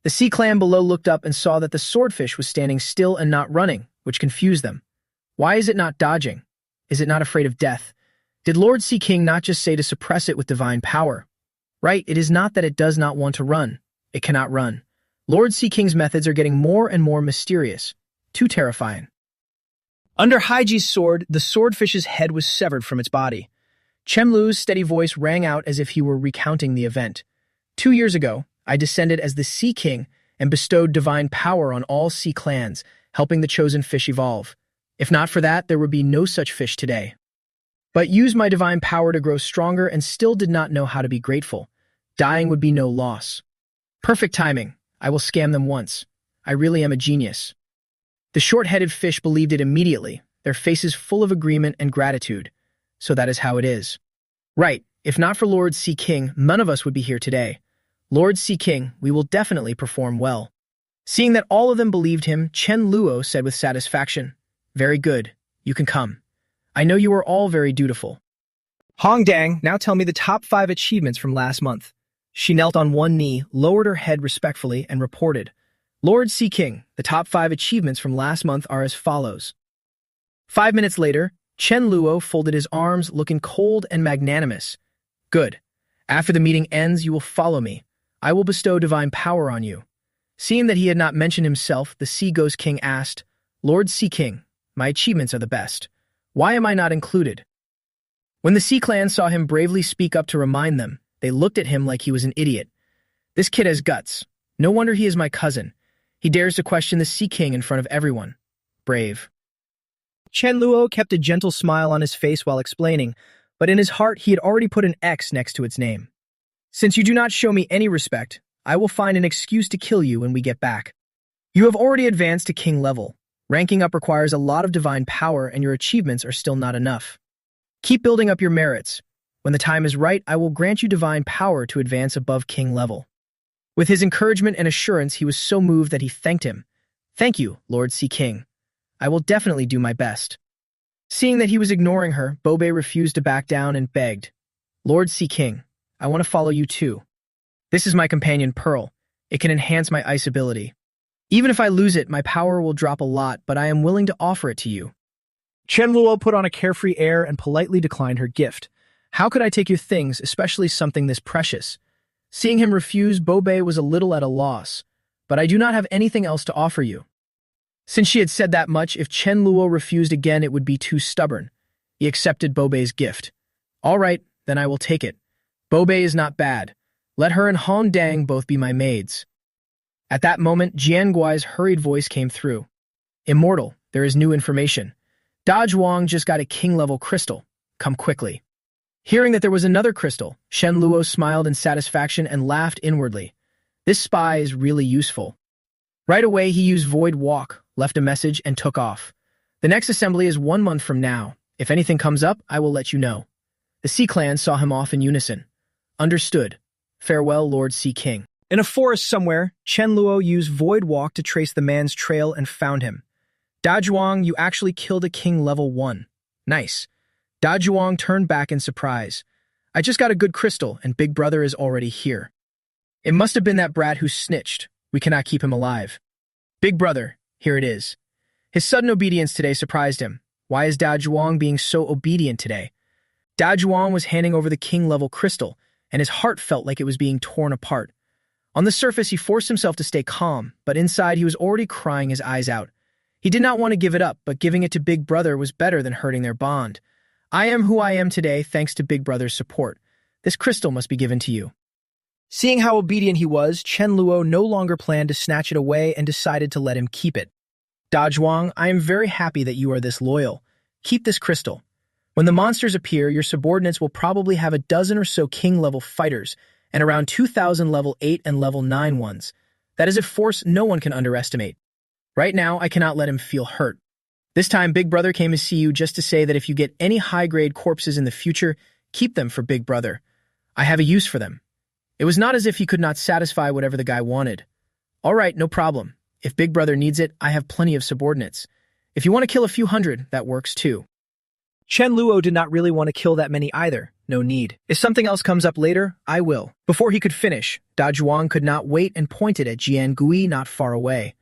The Sea Clan below looked up and saw that the swordfish was standing still and not running, which confused them. Why is it not dodging? Is it not afraid of death? Did Lord Sea King not just say to suppress it with divine power? Right, it is not that it does not want to run. It cannot run. Lord Sea King's methods are getting more and more mysterious. Too terrifying. Under Haiji's sword, the swordfish's head was severed from its body. Chemlu's steady voice rang out as if he were recounting the event. 2 years ago, I descended as the Sea King and bestowed divine power on all sea clans, helping the chosen fish evolve. If not for that, there would be no such fish today. But used my divine power to grow stronger and still did not know how to be grateful. Dying would be no loss. Perfect timing. I will scam them once. I really am a genius. The short-headed fish believed it immediately, their faces full of agreement and gratitude. So that is how it is. Right, if not for Lord Sea King, none of us would be here today. Lord Sea King, we will definitely perform well. Seeing that all of them believed him, Chen Luo said with satisfaction, "Very good, you can come. I know you are all very dutiful." Hongdang, now tell me the top 5 achievements from last month. She knelt on one knee, lowered her head respectfully, and reported, "Lord Sea King, the top 5 achievements from last month are as follows." 5 minutes later, Chen Luo folded his arms, looking cold and magnanimous. "Good. After the meeting ends, you will follow me. I will bestow divine power on you." Seeing that he had not mentioned himself, the Sea Ghost King asked, "Lord Sea King, my achievements are the best. Why am I not included?" When the Sea Clan saw him bravely speak up to remind them, they looked at him like he was an idiot. This kid has guts. No wonder he is my cousin. He dares to question the Sea King in front of everyone. Brave. Chen Luo kept a gentle smile on his face while explaining, but in his heart he had already put an X next to its name. "Since you do not show me any respect, I will find an excuse to kill you when we get back. You have already advanced to king level. Ranking up requires a lot of divine power and your achievements are still not enough. Keep building up your merits. When the time is right, I will grant you divine power to advance above king level." With his encouragement and assurance, he was so moved that he thanked him. "Thank you, Lord Sea King. I will definitely do my best." Seeing that he was ignoring her, Boubei refused to back down and begged, "Lord Sea King, I want to follow you too. This is my companion Pearl. It can enhance my ice ability." Even if I lose it, my power will drop a lot, but I am willing to offer it to you. Chen Luo put on a carefree air and politely declined her gift. How could I take your things, especially something this precious? Seeing him refuse, Boubei was a little at a loss. But I do not have anything else to offer you. Since she had said that much, if Chen Luo refused again, it would be too stubborn. He accepted Boubei's gift. All right, then I will take it. Boubei is not bad. Let her and Hong Dang both be my maids. At that moment, Jian Guai's hurried voice came through. Immortal, there is new information. Da Zhuang just got a king-level crystal. Come quickly. Hearing that there was another crystal, Shen Luo smiled in satisfaction and laughed inwardly. This spy is really useful. Right away, he used Void Walk, left a message, and took off. The next assembly is 1 month from now. If anything comes up, I will let you know. The Sea Clan saw him off in unison. Understood. Farewell, Lord Sea King. In a forest somewhere, Chen Luo used Void Walk to trace the man's trail and found him. Da Zhuang, you actually killed a king level 1. Nice. Da Zhuang turned back in surprise. I just got a good crystal, and Big Brother is already here. It must have been that brat who snitched. We cannot keep him alive. Big Brother, here it is. His sudden obedience today surprised him. Why is Da Zhuang being so obedient today? Da Zhuang was handing over the king-level crystal, and his heart felt like it was being torn apart. On the surface, he forced himself to stay calm, but inside he was already crying his eyes out. He did not want to give it up, but giving it to Big Brother was better than hurting their bond. I am who I am today thanks to Big Brother's support. This crystal must be given to you. Seeing how obedient he was, Chen Luo no longer planned to snatch it away and decided to let him keep it. Da Zhuang, I am very happy that you are this loyal. Keep this crystal. When the monsters appear, your subordinates will probably have a dozen or so king-level fighters and around 2,000 level 8 and level 9 ones. That is a force no one can underestimate. Right now, I cannot let him feel hurt. This time, Big Brother came to see you just to say that if you get any high-grade corpses in the future, keep them for Big Brother. I have a use for them. It was not as if he could not satisfy whatever the guy wanted. All right, no problem. If Big Brother needs it, I have plenty of subordinates. If you want to kill a few hundred, that works too. Chen Luo did not really want to kill that many either. No need. If something else comes up later, I will. Before he could finish, Da Zhuang could not wait and pointed at Jian Gui not far away.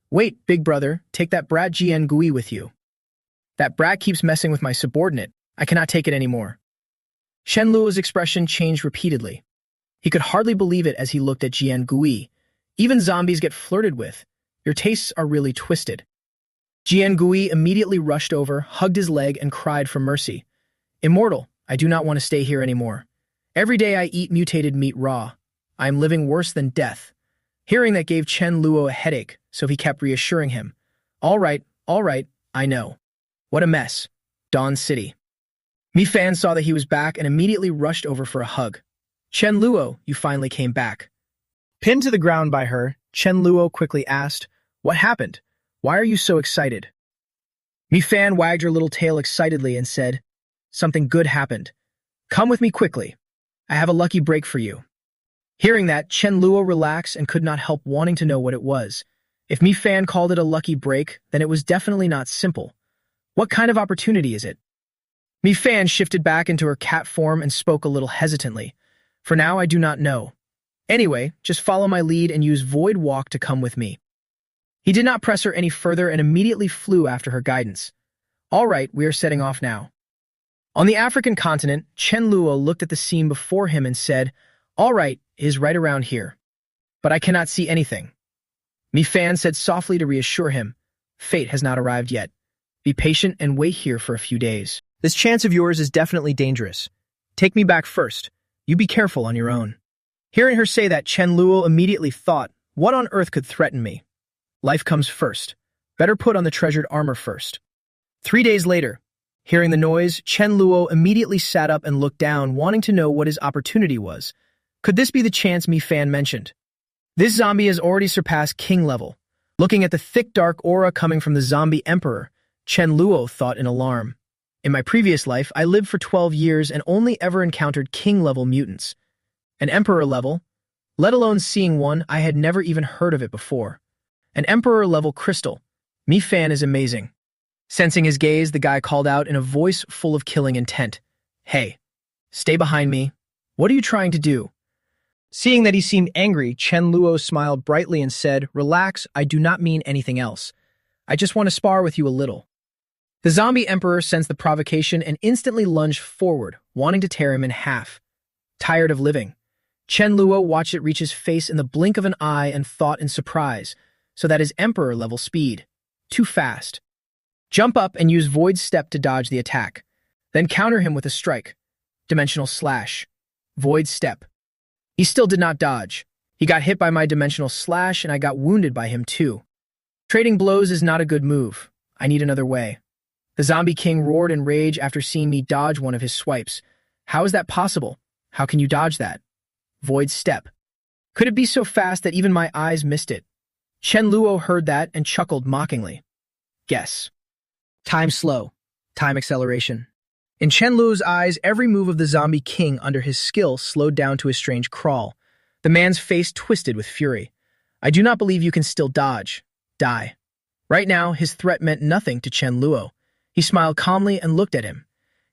Wait, Big Brother, take that brat Jian Gui with you. That brat keeps messing with my subordinate. I cannot take it anymore. Shen Luo's expression changed repeatedly. He could hardly believe it as he looked at Jian Gui. Even zombies get flirted with. Your tastes are really twisted. Jian Gui immediately rushed over, hugged his leg, and cried for mercy. Immortal, I do not want to stay here anymore. Every day I eat mutated meat raw. I am living worse than death. Hearing that gave Chen Luo a headache, so he kept reassuring him. All right, I know. What a mess. Dawn City. Mi Fan saw that he was back and immediately rushed over for a hug. Chen Luo, you finally came back. Pinned to the ground by her, Chen Luo quickly asked, What happened? Why are you so excited? Mi Fan wagged her little tail excitedly and said, Something good happened. Come with me quickly. I have a lucky break for you. Hearing that, Chen Luo relaxed and could not help wanting to know what it was. If Mi Fan called it a lucky break, then it was definitely not simple. What kind of opportunity is it? Mi Fan shifted back into her cat form and spoke a little hesitantly. For now, I do not know. Anyway, just follow my lead and use Void Walk to come with me. He did not press her any further and immediately flew after her guidance. All right, we are setting off now. On the African continent, Chen Luo looked at the scene before him and said, All right, it is right around here. But I cannot see anything. Mi Fan said softly to reassure him, Fate has not arrived yet. Be patient and wait here for a few days. This chance of yours is definitely dangerous. Take me back first. You be careful on your own. Hearing her say that, Chen Luo immediately thought, What on earth could threaten me? Life comes first. Better put on the treasured armor first. 3 days later, hearing the noise, Chen Luo immediately sat up and looked down, wanting to know what his opportunity was. Could this be the chance Mi Fan mentioned? This zombie has already surpassed king level. Looking at the thick dark aura coming from the zombie emperor, Chen Luo thought in alarm. In my previous life, I lived for 12 years and only ever encountered king-level mutants. An emperor level, let alone seeing one, I had never even heard of it before. An emperor-level crystal. Mi Fan is amazing. Sensing his gaze, the guy called out in a voice full of killing intent. Hey, stay behind me. What are you trying to do? Seeing that he seemed angry, Chen Luo smiled brightly and said, "Relax, I do not mean anything else. I just want to spar with you a little." The zombie emperor sensed the provocation and instantly lunged forward, wanting to tear him in half. Tired of living, Chen Luo watched it reach his face in the blink of an eye and thought in surprise, so that his emperor-level speed. Too fast. Jump up and use Void Step to dodge the attack. Then counter him with a strike. Dimensional Slash. Void Step. He still did not dodge. He got hit by my Dimensional Slash and I got wounded by him too. Trading blows is not a good move. I need another way. The Zombie King roared in rage after seeing me dodge one of his swipes. How is that possible? How can you dodge that? Void Step. Could it be so fast that even my eyes missed it? Chen Luo heard that and chuckled mockingly. Guess. Time slow. Time acceleration. In Chen Luo's eyes, every move of the Zombie King under his skill slowed down to a strange crawl. The man's face twisted with fury. I do not believe you can still dodge. Die. Right now, his threat meant nothing to Chen Luo. He smiled calmly and looked at him.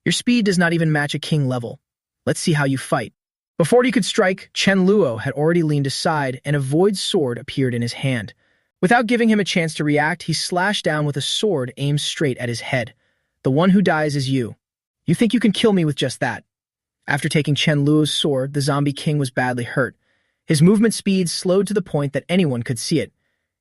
Your speed does not even match a king level. Let's see how you fight. Before he could strike, Chen Luo had already leaned aside and a void sword appeared in his hand. Without giving him a chance to react, he slashed down with a sword aimed straight at his head. The one who dies is you. You think you can kill me with just that? After taking Chen Luo's sword, the Zombie King was badly hurt. His movement speed slowed to the point that anyone could see it.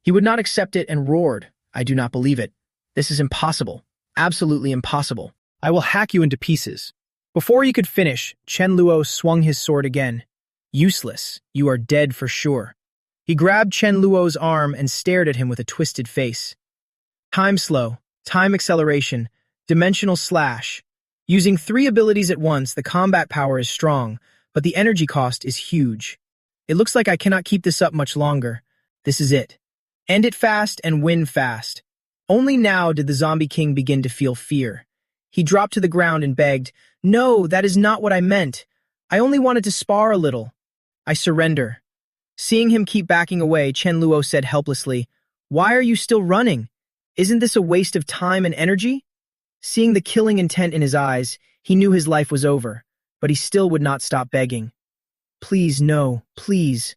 He would not accept it and roared, I do not believe it. This is impossible. Absolutely impossible. I will hack you into pieces. Before he could finish, Chen Luo swung his sword again. Useless. You are dead for sure. He grabbed Chen Luo's arm and stared at him with a twisted face. Time slow, time acceleration, dimensional slash. Using 3 abilities at once, the combat power is strong, but the energy cost is huge. It looks like I cannot keep this up much longer. This is it. End it fast and win fast. Only now did the Zombie King begin to feel fear. He dropped to the ground and begged, No, that is not what I meant. I only wanted to spar a little. I surrender. Seeing him keep backing away, Chen Luo said helplessly, Why are you still running? Isn't this a waste of time and energy? Seeing the killing intent in his eyes, he knew his life was over, but he still would not stop begging. Please, no, please.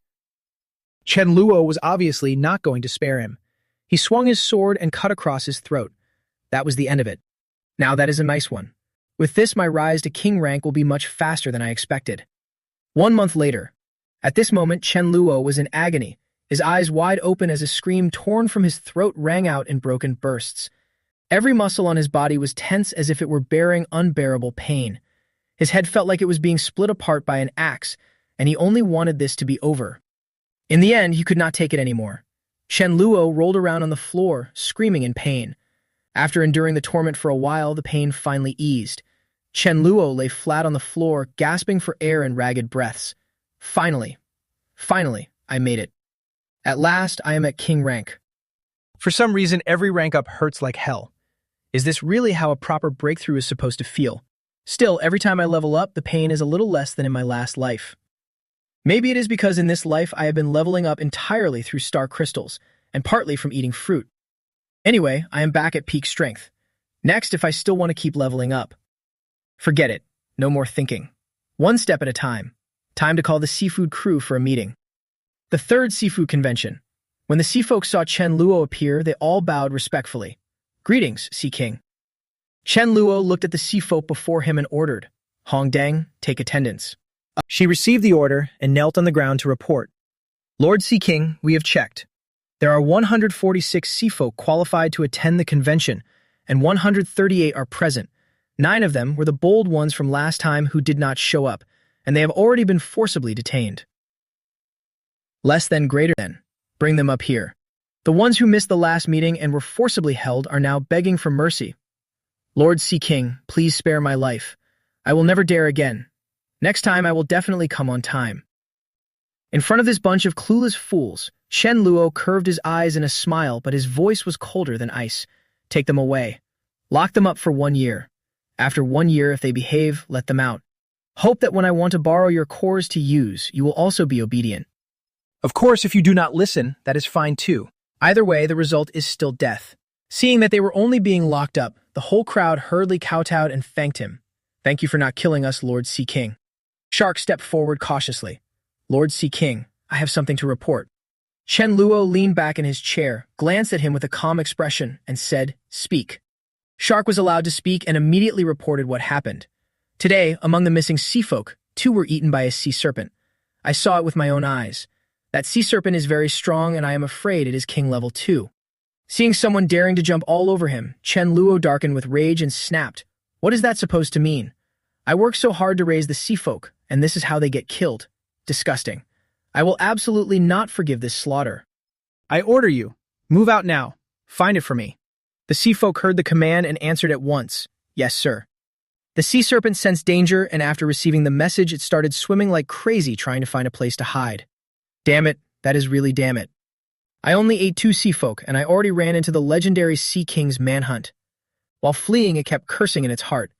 Chen Luo was obviously not going to spare him. He swung his sword and cut across his throat. That was the end of it. Now that is a nice one. With this, my rise to king rank will be much faster than I expected. 1 month later. At this moment, Chen Luo was in agony, his eyes wide open as a scream torn from his throat rang out in broken bursts. Every muscle on his body was tense as if it were bearing unbearable pain. His head felt like it was being split apart by an axe, and he only wanted this to be over. In the end, he could not take it anymore. Chen Luo rolled around on the floor, screaming in pain. After enduring the torment for a while, the pain finally eased. Chen Luo lay flat on the floor, gasping for air in ragged breaths. Finally, I made it. At last, I am at king rank. For some reason, every rank up hurts like hell. Is this really how a proper breakthrough is supposed to feel? Still, every time I level up, the pain is a little less than in my last life. Maybe it is because in this life I have been leveling up entirely through star crystals, and partly from eating fruit. Anyway, I am back at peak strength. Next, if I still want to keep leveling up. Forget it. No more thinking. One step at a time. Time to call the seafood crew for a meeting. The third seafood convention. When the sea folk saw Chen Luo appear, they all bowed respectfully. Greetings, Sea King. Chen Luo looked at the sea folk before him and ordered, Hong Deng, take attendance. She received the order and knelt on the ground to report. Lord Sea King, we have checked. There are 146 sea folk qualified to attend the convention, and 138 are present. 9 of them were the bold ones from last time who did not show up, and they have already been forcibly detained. Less than greater than. Bring them up here. The ones who missed the last meeting and were forcibly held are now begging for mercy. Lord Sea King, please spare my life. I will never dare again. Next time I will definitely come on time. In front of this bunch of clueless fools, Chen Luo curved his eyes in a smile, but his voice was colder than ice. Take them away. Lock them up for 1 year. After 1 year, if they behave, let them out. Hope that when I want to borrow your cores to use, you will also be obedient. Of course, if you do not listen, that is fine too. Either way, the result is still death. Seeing that they were only being locked up, the whole crowd hurriedly kowtowed and thanked him. Thank you for not killing us, Lord Sea King. Shark stepped forward cautiously. Lord Sea King, I have something to report. Chen Luo leaned back in his chair, glanced at him with a calm expression, and said, Speak. Shark was allowed to speak and immediately reported what happened. Today, among the missing sea folk, 2 were eaten by a sea serpent. I saw it with my own eyes. That sea serpent is very strong, and I am afraid it is king level 2. Seeing someone daring to jump all over him, Chen Luo darkened with rage and snapped. What is that supposed to mean? I worked so hard to raise the sea folk, and this is how they get killed. Disgusting. I will absolutely not forgive this slaughter. I order you. Move out now. Find it for me. The sea folk heard the command and answered at once. Yes, sir. The sea serpent sensed danger, and after receiving the message, it started swimming like crazy trying to find a place to hide. Damn it, that is really damn it. I only ate 2 sea folk, and I already ran into the legendary Sea King's manhunt. While fleeing, it kept cursing in its heart.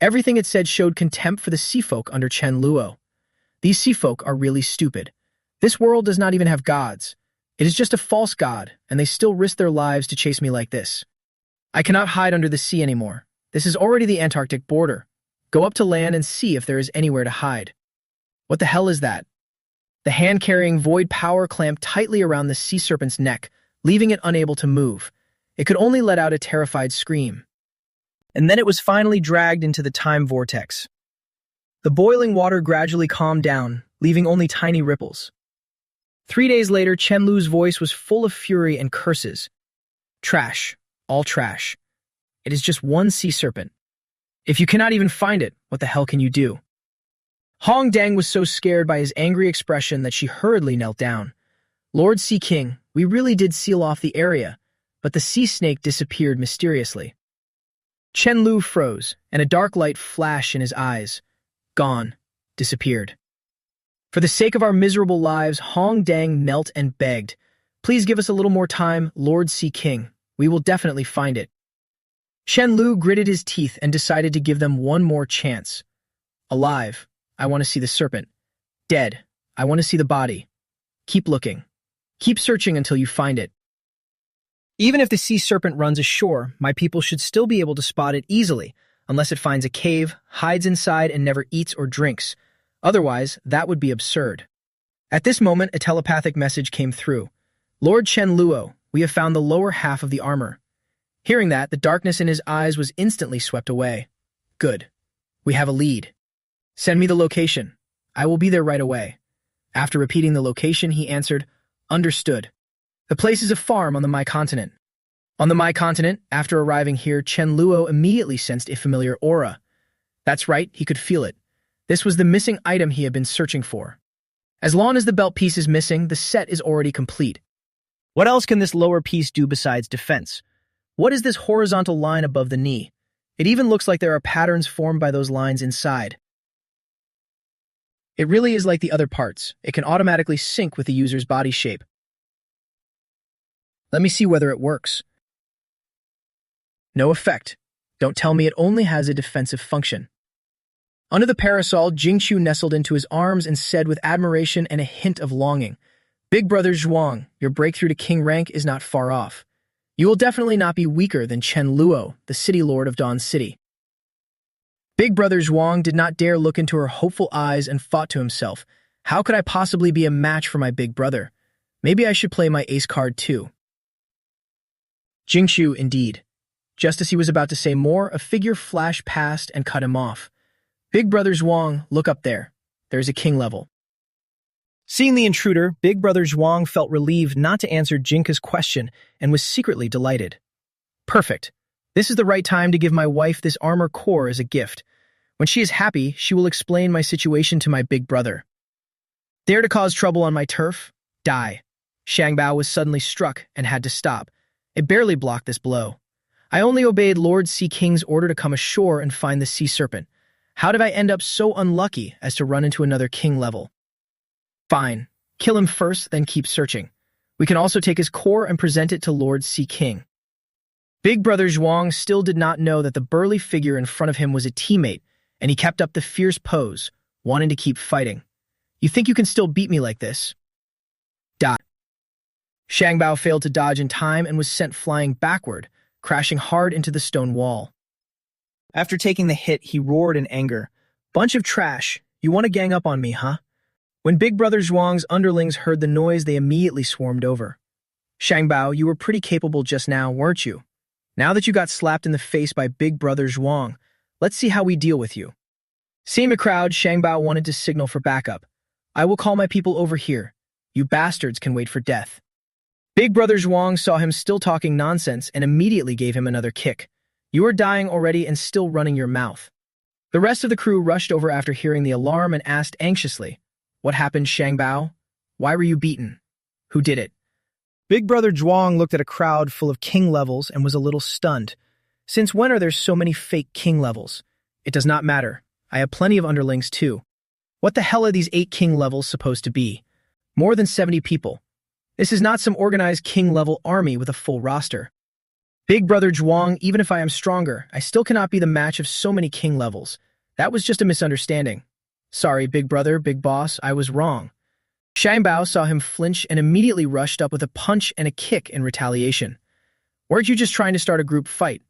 Everything it said showed contempt for the sea folk under Chen Luo. These sea folk are really stupid. This world does not even have gods. It is just a false god, and they still risk their lives to chase me like this. I cannot hide under the sea anymore. This is already the Antarctic border. Go up to land and see if there is anywhere to hide. What the hell is that? The hand-carrying void power clamped tightly around the sea serpent's neck, leaving it unable to move. It could only let out a terrified scream. And then it was finally dragged into the time vortex. The boiling water gradually calmed down, leaving only tiny ripples. 3 days later, Chen Lu's voice was full of fury and curses. Trash. All trash. It is just one sea serpent. If you cannot even find it, what the hell can you do? Hong Dang was so scared by his angry expression that she hurriedly knelt down. Lord Sea King, we really did seal off the area, but the sea snake disappeared mysteriously. Chen Lu froze, and a dark light flashed in his eyes. Gone. Disappeared. For the sake of our miserable lives, Hong Dang knelt and begged. Please give us a little more time, Lord Sea King. We will definitely find it. Chen Lu gritted his teeth and decided to give them one more chance. Alive. I want to see the serpent. Dead. I want to see the body. Keep looking. Keep searching until you find it. Even if the sea serpent runs ashore, my people should still be able to spot it easily, unless it finds a cave, hides inside, and never eats or drinks. Otherwise, that would be absurd. At this moment, a telepathic message came through. Lord Chen Luo, we have found the lower half of the armor. Hearing that, the darkness in his eyes was instantly swept away. Good. We have a lead. Send me the location. I will be there right away. After repeating the location, he answered, Understood. The place is a farm on the Mai continent. On the Mai continent, after arriving here, Chen Luo immediately sensed a familiar aura. That's right, he could feel it. This was the missing item he had been searching for. As long as the belt piece is missing, the set is already complete. What else can this lower piece do besides defense? What is this horizontal line above the knee? It even looks like there are patterns formed by those lines inside. It really is like the other parts. It can automatically sync with the user's body shape. Let me see whether it works. No effect. Don't tell me it only has a defensive function. Under the parasol, Jingqiu nestled into his arms and said with admiration and a hint of longing, Big Brother Zhuang, your breakthrough to king rank is not far off. You will definitely not be weaker than Chen Luo, the city lord of Dawn City. Big Brother Zhuang did not dare look into her hopeful eyes and thought to himself, how could I possibly be a match for my big brother? Maybe I should play my ace card too. Jingqiu, indeed. Just as he was about to say more, a figure flashed past and cut him off. Big Brother Zhuang, look up there. There's a king level. Seeing the intruder, Big Brother Zhuang felt relieved not to answer Jinka's question and was secretly delighted. Perfect. This is the right time to give my wife this armor core as a gift. When she is happy, she will explain my situation to my big brother. Dare to cause trouble on my turf? Die. Shangbao was suddenly struck and had to stop. It barely blocked this blow. I only obeyed Lord Sea King's order to come ashore and find the sea serpent. How did I end up so unlucky as to run into another king level? Fine. Kill him first, then keep searching. We can also take his core and present it to Lord Sea King. Big Brother Zhuang still did not know that the burly figure in front of him was a teammate, and he kept up the fierce pose, wanting to keep fighting. You think you can still beat me like this? Dot. Shangbao failed to dodge in time and was sent flying backward, crashing hard into the stone wall. After taking the hit, he roared in anger. Bunch of trash. You want to gang up on me, huh? When Big Brother Zhuang's underlings heard the noise, they immediately swarmed over. Shangbao, you were pretty capable just now, weren't you? Now that you got slapped in the face by Big Brother Zhuang, let's see how we deal with you. Seeing the crowd, Shangbao wanted to signal for backup. I will call my people over here. You bastards can wait for death. Big Brother Zhuang saw him still talking nonsense and immediately gave him another kick. You are dying already and still running your mouth. The rest of the crew rushed over after hearing the alarm and asked anxiously, What happened, Shangbao? Why were you beaten? Who did it? Big Brother Zhuang looked at a crowd full of king levels and was a little stunned. Since when are there so many fake king levels? It does not matter. I have plenty of underlings too. What the hell are these 8 king levels supposed to be? More than 70 people. This is not some organized king-level army with a full roster. Big Brother Zhuang, even if I am stronger, I still cannot be the match of so many king levels. That was just a misunderstanding. Sorry, Big Brother, Big Boss, I was wrong. Shangbao saw him flinch and immediately rushed up with a punch and a kick in retaliation. Weren't you just trying to start a group fight?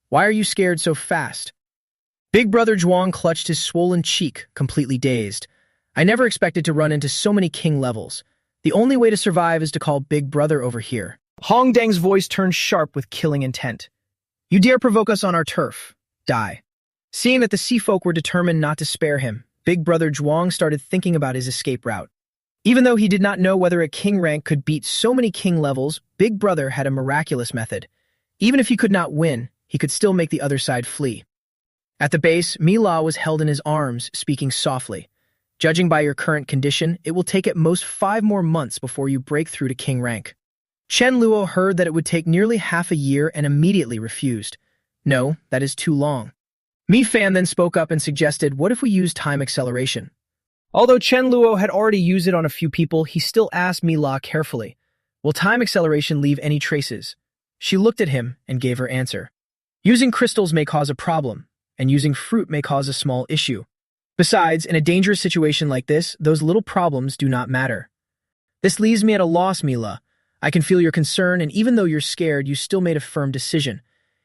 Why are you scared so fast? Big Brother Zhuang clutched his swollen cheek, completely dazed. I never expected to run into so many king levels. The only way to survive is to call Big Brother over here. Hong Deng's voice turned sharp with killing intent. You dare provoke us on our turf. Die. Seeing that the sea folk were determined not to spare him, Big Brother Zhuang started thinking about his escape route. Even though he did not know whether a king rank could beat so many king levels, Big Brother had a miraculous method. Even if he could not win, he could still make the other side flee. At the base, Mila was held in his arms, speaking softly. Judging by your current condition, it will take at most 5 more months before you break through to king rank. Chen Luo heard that it would take nearly half a year and immediately refused. No, that is too long. Mi Fan then spoke up and suggested, what if we use time acceleration? Although Chen Luo had already used it on a few people, he still asked Mila carefully, will time acceleration leave any traces? She looked at him and gave her answer. Using crystals may cause a problem, and using fruit may cause a small issue. Besides, in a dangerous situation like this, those little problems do not matter. This leaves me at a loss, Mila. I can feel your concern, and even though you're scared, you still made a firm decision.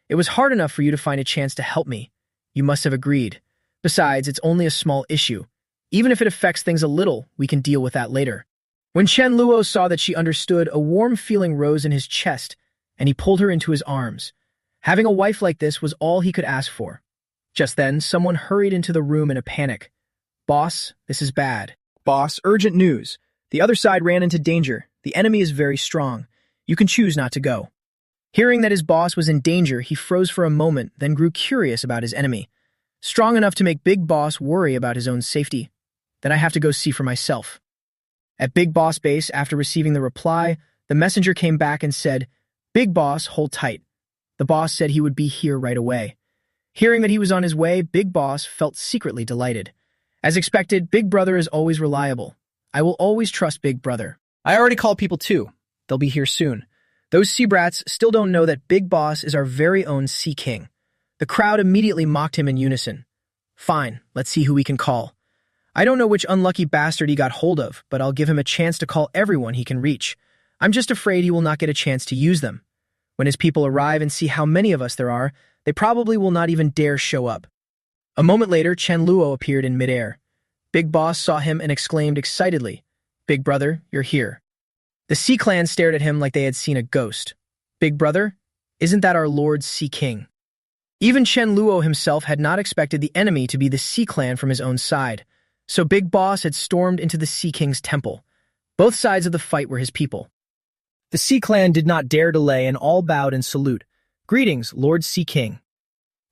It was hard enough for you to find a chance to help me. You must have agreed. Besides, it's only a small issue. Even if it affects things a little, we can deal with that later. When Chen Luo saw that she understood, a warm feeling rose in his chest, and he pulled her into his arms. Having a wife like this was all he could ask for. Just then, someone hurried into the room in a panic. Boss, this is bad. Boss, urgent news. The other side ran into danger. The enemy is very strong. You can choose not to go. Hearing that his boss was in danger, he froze for a moment, then grew curious about his enemy. Strong enough to make Big Boss worry about his own safety. Then I have to go see for myself. At Big Boss Base, after receiving the reply, the messenger came back and said, Big Boss, hold tight. The boss said he would be here right away. Hearing that he was on his way, Big Boss felt secretly delighted. As expected, Big Brother is always reliable. I will always trust Big Brother. I already called people too. They'll be here soon. Those sea brats still don't know that Big Boss is our very own Sea King. The crowd immediately mocked him in unison. Fine, let's see who we can call. I don't know which unlucky bastard he got hold of, but I'll give him a chance to call everyone he can reach. I'm just afraid he will not get a chance to use them. When his people arrive and see how many of us there are, they probably will not even dare show up. A moment later, Chen Luo appeared in midair. Big Boss saw him and exclaimed excitedly, Big Brother, you're here. The Sea Clan stared at him like they had seen a ghost. Big Brother, isn't that our Lord Sea King? Even Chen Luo himself had not expected the enemy to be the Sea Clan from his own side. So Big Boss had stormed into the Sea King's temple. Both sides of the fight were his people. The Sea Clan did not dare delay and all bowed in salute. Greetings, Lord Sea King.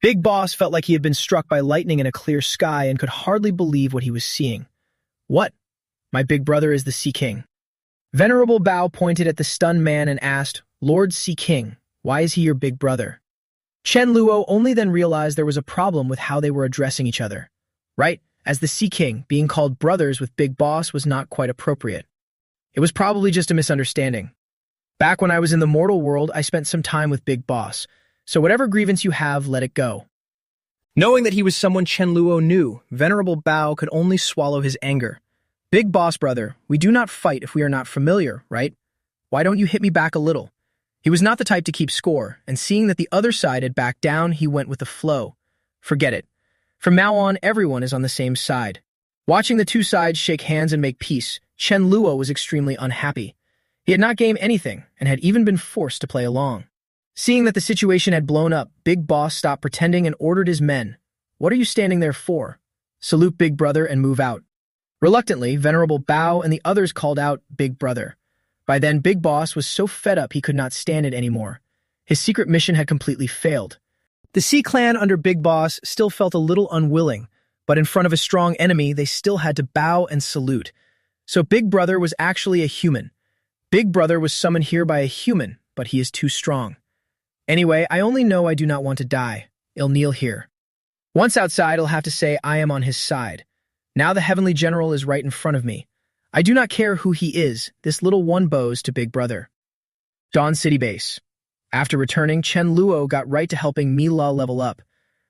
Big Boss felt like he had been struck by lightning in a clear sky and could hardly believe what he was seeing. What? My big brother is the Sea King. Venerable Bao pointed at the stunned man and asked, Lord Sea King, why is he your big brother? Chen Luo only then realized there was a problem with how they were addressing each other. Right, as the Sea King, being called brothers with Big Boss was not quite appropriate. It was probably just a misunderstanding. Back when I was in the mortal world, I spent some time with Big Boss, so whatever grievance you have, let it go. Knowing that he was someone Chen Luo knew, Venerable Bao could only swallow his anger. Big Boss brother, we do not fight if we are not familiar, right? Why don't you hit me back a little? He was not the type to keep score, and seeing that the other side had backed down, he went with the flow. Forget it. From now on, everyone is on the same side. Watching the two sides shake hands and make peace, Chen Luo was extremely unhappy. He had not gained anything and had even been forced to play along. Seeing that the situation had blown up, Big Boss stopped pretending and ordered his men. "What are you standing there for? Salute Big Brother and move out." Reluctantly, Venerable Bao and the others called out, "Big Brother." By then, Big Boss was so fed up he could not stand it anymore. His secret mission had completely failed. The Sea Clan under Big Boss still felt a little unwilling, but in front of a strong enemy, they still had to bow and salute. So Big Brother was actually a human. Big Brother was summoned here by a human, but he is too strong. Anyway, I only know I do not want to die. I'll kneel here. Once outside, I'll have to say I am on his side. Now the Heavenly General is right in front of me. I do not care who he is, this little one bows to Big Brother. Dawn City Base. After returning, Chen Luo got right to helping Mi-La level up.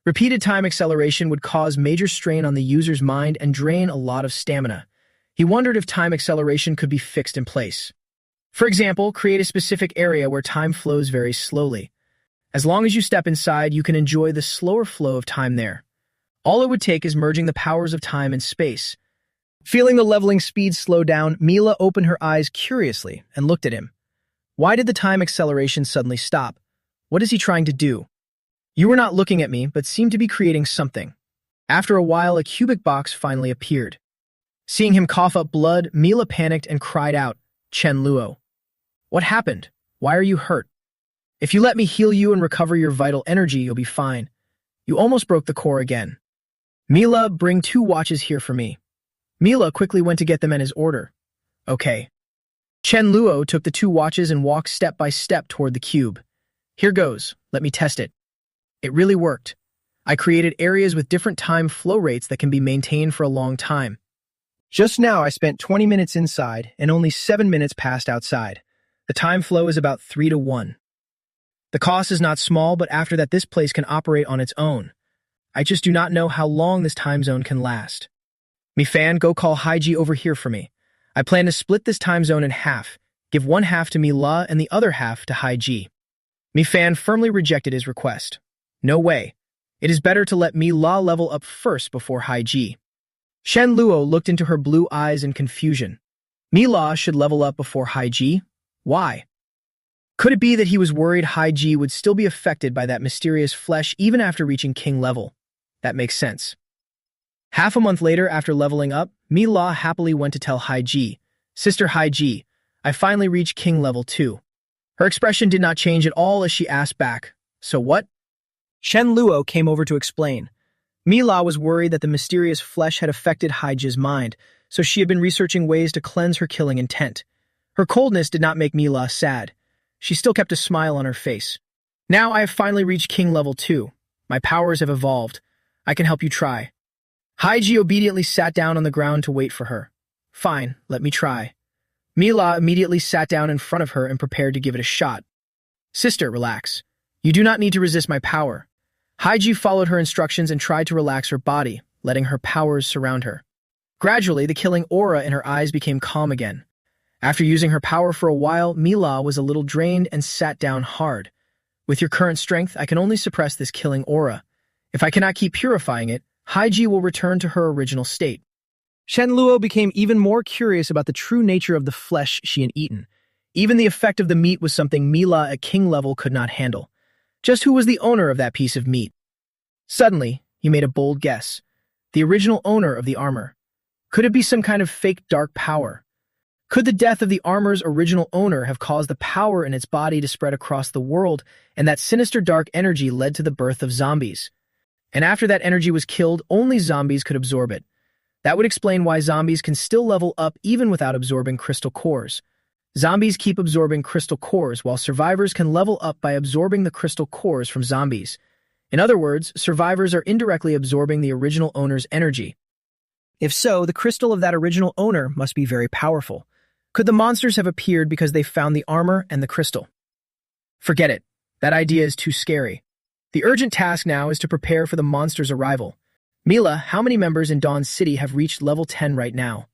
Repeated time acceleration would cause major strain on the user's mind and drain a lot of stamina. He wondered if time acceleration could be fixed in place. For example, create a specific area where time flows very slowly. As long as you step inside, you can enjoy the slower flow of time there. All it would take is merging the powers of time and space. Feeling the leveling speed slow down, Mila opened her eyes curiously and looked at him. Why did the time acceleration suddenly stop? What is he trying to do? You were not looking at me, but seemed to be creating something. After a while, a cubic box finally appeared. Seeing him cough up blood, Mila panicked and cried out, "Chen Luo. What happened? Why are you hurt? If you let me heal you and recover your vital energy, you'll be fine. You almost broke the core again. Mila, bring 2 watches here for me." Mila quickly went to get them in his order. Okay. Chen Luo took the 2 watches and walked step by step toward the cube. Here goes, let me test it. It really worked. I created areas with different time flow rates that can be maintained for a long time. Just now I spent 20 minutes inside and only 7 minutes passed outside. The time flow is about 3 to 1. The cost is not small, but after that this place can operate on its own. I just do not know how long this time zone can last. Mi Fan, go call Haiji over here for me. I plan to split this time zone in half, give one half to Mi La and the other half to Haiji. Mi Fan firmly rejected his request. No way. It is better to let Mi La level up first before Haiji. Chen Luo looked into her blue eyes in confusion. Mi La should level up before Haiji? Why? Could it be that he was worried Haiji would still be affected by that mysterious flesh even after reaching king level? That makes sense. Half a month later, after leveling up, Mi-La happily went to tell Haiji, "Sister Haiji, I finally reached king level 2. Her expression did not change at all as she asked back, "So what?" Chen Luo came over to explain. Mi-La was worried that the mysterious flesh had affected Haiji's mind, so she had been researching ways to cleanse her killing intent. Her coldness did not make Mi-La sad. She still kept a smile on her face. "Now I have finally reached king level 2. My powers have evolved. I can help you try." Haiji obediently sat down on the ground to wait for her. "Fine, let me try." Mi-La immediately sat down in front of her and prepared to give it a shot. "Sister, relax. You do not need to resist my power." Haiji followed her instructions and tried to relax her body, letting her powers surround her. Gradually, the killing aura in her eyes became calm again. After using her power for a while, Mi-La was a little drained and sat down hard. "With your current strength, I can only suppress this killing aura. If I cannot keep purifying it, Haiji will return to her original state." Chen Luo became even more curious about the true nature of the flesh she had eaten. Even the effect of the meat was something Mi-La at king level could not handle. Just who was the owner of that piece of meat? Suddenly, he made a bold guess. The original owner of the armor. Could it be some kind of fake dark power? Could the death of the armor's original owner have caused the power in its body to spread across the world, and that sinister dark energy led to the birth of zombies? And after that energy was killed, only zombies could absorb it. That would explain why zombies can still level up even without absorbing crystal cores. Zombies keep absorbing crystal cores, while survivors can level up by absorbing the crystal cores from zombies. In other words, survivors are indirectly absorbing the original owner's energy. If so, the crystal of that original owner must be very powerful. Could the monsters have appeared because they found the armor and the crystal? Forget it. That idea is too scary. The urgent task now is to prepare for the monster's arrival. Mila, how many members in Dawn City have reached level 10 right now?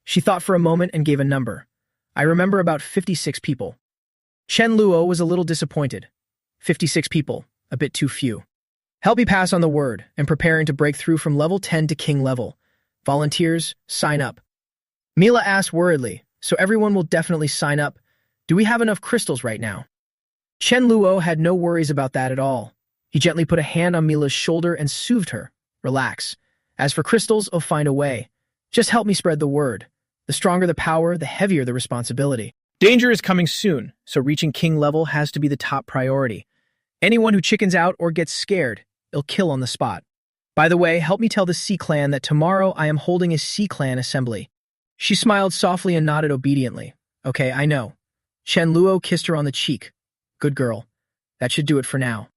She thought for a moment and gave a number. I remember about 56 people. Chen Luo was a little disappointed. 56 people, a bit too few. Help me pass on the word and preparing to break through from level 10 to king level. Volunteers, sign up. Mila asked worriedly, so everyone will definitely sign up. Do we have enough crystals right now? Chen Luo had no worries about that at all. He gently put a hand on Mila's shoulder and soothed her. Relax. As for crystals, I'll find a way. Just help me spread the word. The stronger the power, the heavier the responsibility. Danger is coming soon, so reaching king level has to be the top priority. Anyone who chickens out or gets scared, it'll kill on the spot. By the way, help me tell the Sea Clan that tomorrow I am holding a Sea Clan assembly. She smiled softly and nodded obediently. Okay, I know. Chen Luo kissed her on the cheek. Good girl. That should do it for now.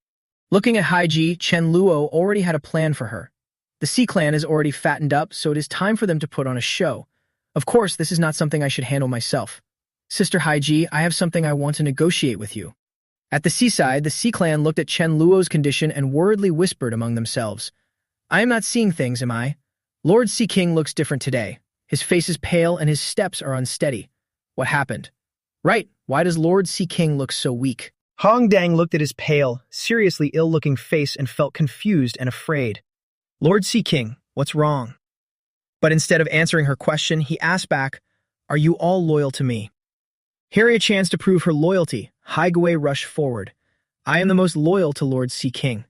Looking at Haiji, Chen Luo already had a plan for her. The Sea Clan is already fattened up, so it is time for them to put on a show. Of course, this is not something I should handle myself. Sister Haiji, I have something I want to negotiate with you. At the seaside, the Sea Clan looked at Chen Luo's condition and worriedly whispered among themselves. I am not seeing things, am I? Lord Sea King looks different today. His face is pale and his steps are unsteady. What happened? Right, why does Lord Sea King look so weak? Hong Dang looked at his pale, seriously ill-looking face and felt confused and afraid. Lord Sea King, what's wrong? But instead of answering her question, he asked back, Are you all loyal to me? Hearing a chance to prove her loyalty, Hai Gui rushed forward. I am the most loyal to Lord Sea King.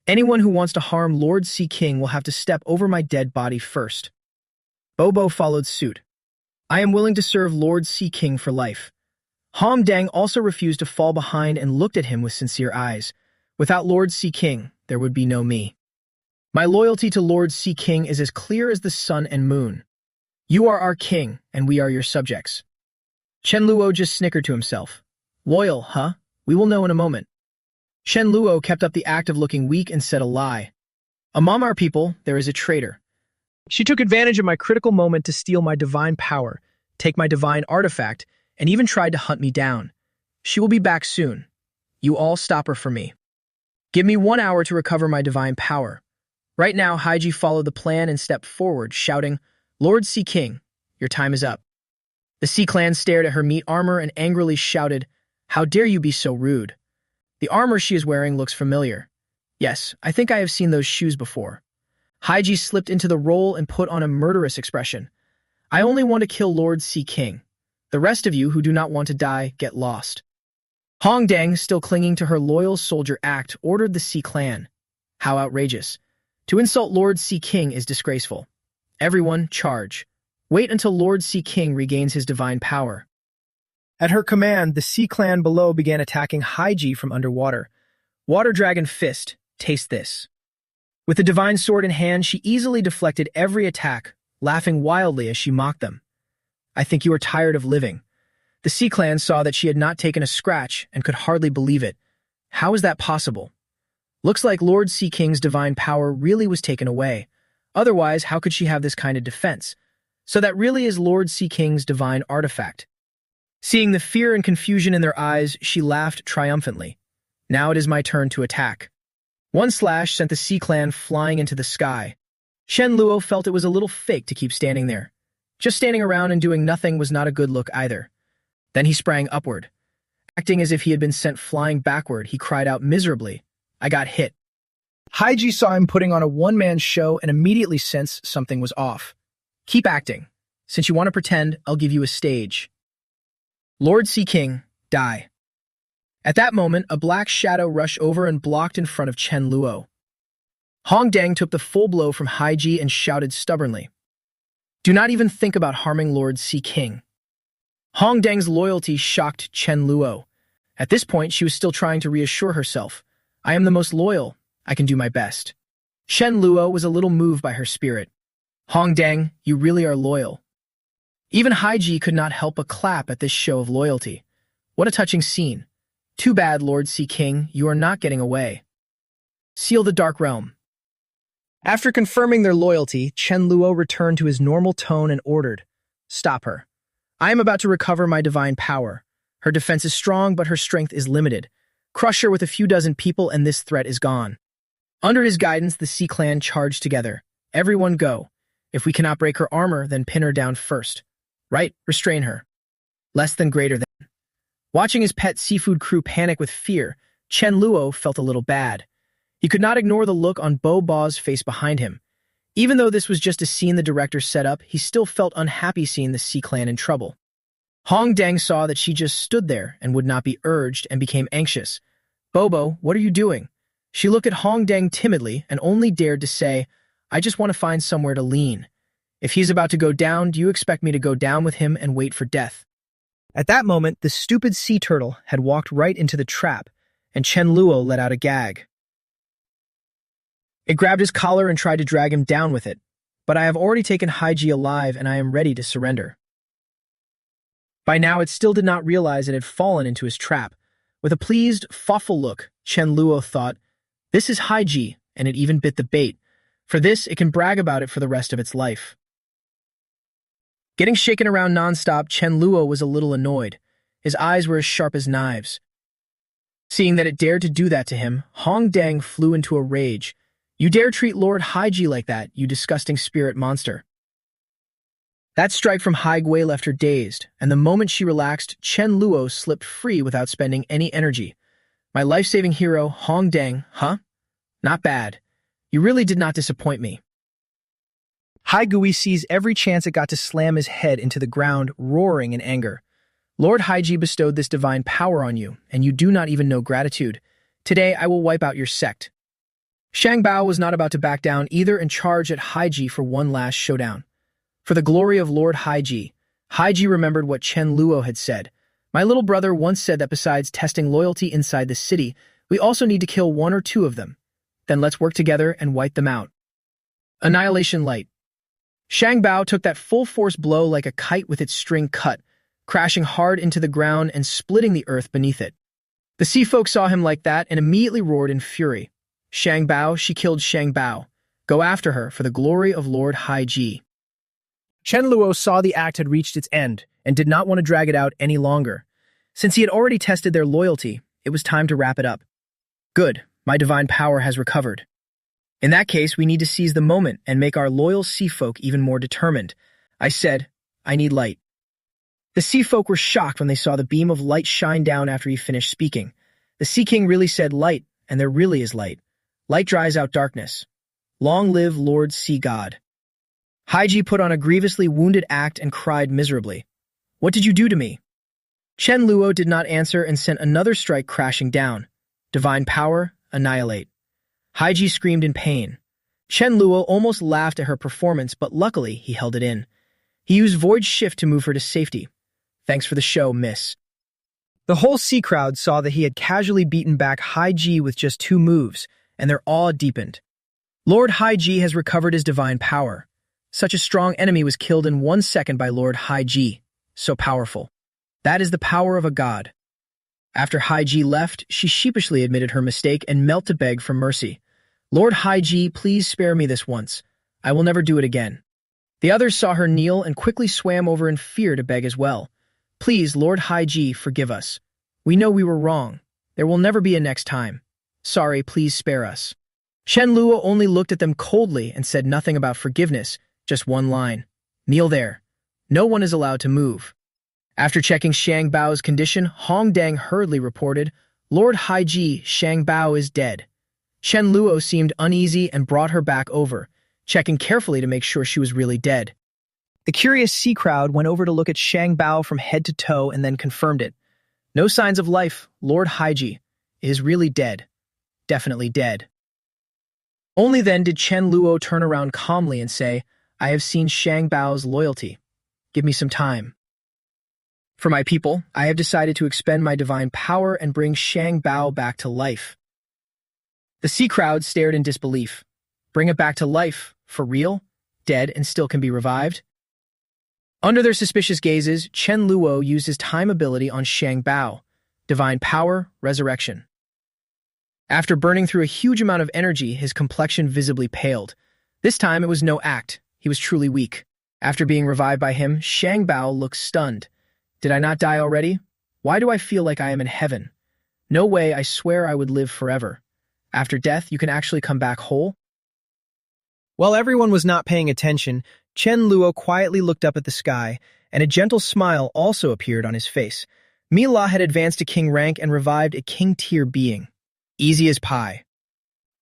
Anyone who wants to harm Lord Sea King will have to step over my dead body first. Bobo followed suit. I am willing to serve Lord Sea King for life. Hom Dang also refused to fall behind and looked at him with sincere eyes. Without Lord Sea King, there would be no me. My loyalty to Lord Sea King is as clear as the sun and moon. You are our king, and we are your subjects. Chen Luo just snickered to himself. Loyal, huh? We will know in a moment. Chen Luo kept up the act of looking weak and said a lie. Among our people, there is a traitor. She took advantage of my critical moment to steal my divine power, take my divine artifact, and even tried to hunt me down. She will be back soon. You all stop her for me. Give me 1 hour to recover my divine power. Right now, Haiji followed the plan and stepped forward, shouting, Lord Sea King, your time is up. The Sea Clan stared at her meat armor and angrily shouted, How dare you be so rude? The armor she is wearing looks familiar. Yes, I think I have seen those shoes before. Haiji slipped into the role and put on a murderous expression. I only want to kill Lord Sea King. The rest of you who do not want to die, get lost. Hong Dang, still clinging to her loyal soldier act, ordered the Sea Clan. How outrageous. To insult Lord Sea King is disgraceful. Everyone, charge. Wait until Lord Sea King regains his divine power. At her command, the Sea Clan below began attacking Haiji from underwater. Water Dragon Fist, taste this. With the divine sword in hand, she easily deflected every attack, laughing wildly as she mocked them. I think you are tired of living. The Sea Clan saw that she had not taken a scratch and could hardly believe it. How is that possible? Looks like Lord Sea King's divine power really was taken away. Otherwise, how could she have this kind of defense? So that really is Lord Sea King's divine artifact. Seeing the fear and confusion in their eyes, she laughed triumphantly. Now it is my turn to attack. One slash sent the Sea Clan flying into the sky. Chen Luo felt it was a little fake to keep standing there. Just standing around and doing nothing was not a good look either. Then he sprang upward. Acting as if he had been sent flying backward, he cried out miserably, I got hit. Haiji saw him putting on a one-man show and immediately sensed something was off. Keep acting. Since you want to pretend, I'll give you a stage. Lord Sea King, die. At that moment, a black shadow rushed over and blocked in front of Chen Luo. Hong Dang took the full blow from Haiji and shouted stubbornly, Do not even think about harming Lord Sea King. Hong Dang's loyalty shocked Chen Luo. At this point, she was still trying to reassure herself. I am the most loyal. I can do my best. Chen Luo was a little moved by her spirit. Hong Dang, you really are loyal. Even Haiji could not help but clap at this show of loyalty. What a touching scene. Too bad, Lord Sea King, you are not getting away. Seal the Dark Realm. After confirming their loyalty, Chen Luo returned to his normal tone and ordered, Stop her. I am about to recover my divine power. Her defense is strong, but her strength is limited. Crush her with a few dozen people and this threat is gone. Under his guidance, the Sea Clan charged together. Everyone go. If we cannot break her armor, then pin her down first. Right? Restrain her. Less than greater than. Watching his pet seafood crew panic with fear, Chen Luo felt a little bad. He could not ignore the look on Bo Ba's face behind him. Even though this was just a scene the director set up, he still felt unhappy seeing the Sea Clan in trouble. Hong Dang saw that she just stood there and would not be urged and became anxious. "Bobo, what are you doing?" She looked at Hong Dang timidly and only dared to say, "I just want to find somewhere to lean. If he's about to go down, do you expect me to go down with him and wait for death?" At that moment, the stupid sea turtle had walked right into the trap, and Chen Luo let out a gag. It grabbed his collar and tried to drag him down with it, but I have already taken Haiji alive and I am ready to surrender. By now, it still did not realize it had fallen into his trap. With a pleased, thoughtful look, Chen Luo thought, "This is Haiji," and it even bit the bait. For this, it can brag about it for the rest of its life. Getting shaken around nonstop, Chen Luo was a little annoyed. His eyes were as sharp as knives. Seeing that it dared to do that to him, Hong Dang flew into a rage. "You dare treat Lord Haiji like that, you disgusting spirit monster." That strike from Hai Gui left her dazed, and the moment she relaxed, Chen Luo slipped free without spending any energy. "My life-saving hero, Hong Dang, huh? Not bad. You really did not disappoint me." Hai Gui seized every chance it got to slam his head into the ground, roaring in anger. "Lord Haiji bestowed this divine power on you, and you do not even know gratitude. Today I will wipe out your sect." Shang Bao was not about to back down either and charged at Haiji for one last showdown. For the glory of Lord Haiji, Haiji remembered what Chen Luo had said. "My little brother once said that besides testing loyalty inside the city, we also need to kill one or two of them. Then let's work together and wipe them out." Annihilation Light. Shang Bao took that full-force blow like a kite with its string cut, crashing hard into the ground and splitting the earth beneath it. The sea folk saw him like that and immediately roared in fury. "Shang Bao, she killed Shang Bao. Go after her for the glory of Lord Haiji." Chen Luo saw the act had reached its end and did not want to drag it out any longer. Since he had already tested their loyalty, it was time to wrap it up. "Good, my divine power has recovered. In that case, we need to seize the moment and make our loyal sea folk even more determined. I said, I need light." The sea folk were shocked when they saw the beam of light shine down after he finished speaking. The Sea King really said light, and there really is light. Light dries out darkness. Long live Lord Sea God. Haiji put on a grievously wounded act and cried miserably. "What did you do to me?" Chen Luo did not answer and sent another strike crashing down. Divine power, annihilate. Haiji screamed in pain. Chen Luo almost laughed at her performance, but luckily he held it in. He used Void Shift to move her to safety. "Thanks for the show, miss." The whole sea crowd saw that he had casually beaten back Haiji with just 2 moves, and their awe deepened. Lord Haiji has recovered his divine power. Such a strong enemy was killed in 1 second by Lord Haiji. So powerful. That is the power of a god. After Haiji left, she sheepishly admitted her mistake and knelt to beg for mercy. "Lord Haiji, please spare me this once. I will never do it again." The others saw her kneel and quickly swam over in fear to beg as well. "Please, Lord Haiji, forgive us. We know we were wrong. There will never be a next time. Sorry, please spare us." Chen Luo only looked at them coldly and said nothing about forgiveness, just one line. "Kneel there. No one is allowed to move." After checking Shang Bao's condition, Hong Dang hurriedly reported, "Lord Haiji, Shang Bao is dead." Chen Luo seemed uneasy and brought her back over, checking carefully to make sure she was really dead. The curious sea crowd went over to look at Shang Bao from head to toe and then confirmed it. "No signs of life. Lord Haiji is really dead. Definitely dead." Only then did Chen Luo turn around calmly and say, "I have seen Shang Bao's loyalty. Give me some time. For my people, I have decided to expend my divine power and bring Shang Bao back to life." The sea crowd stared in disbelief. Bring it back to life? For real? Dead and still can be revived? Under their suspicious gazes, Chen Luo used his time ability on Shang Bao. Divine power, resurrection. After burning through a huge amount of energy, his complexion visibly paled. This time it was no act. He was truly weak. After being revived by him, Shang Bao looked stunned. "Did I not die already? Why do I feel like I am in heaven? No way, I swear I would live forever. After death, you can actually come back whole?" While everyone was not paying attention, Chen Luo quietly looked up at the sky, and a gentle smile also appeared on his face. Mila had advanced to king rank and revived a king-tier being. Easy as pie.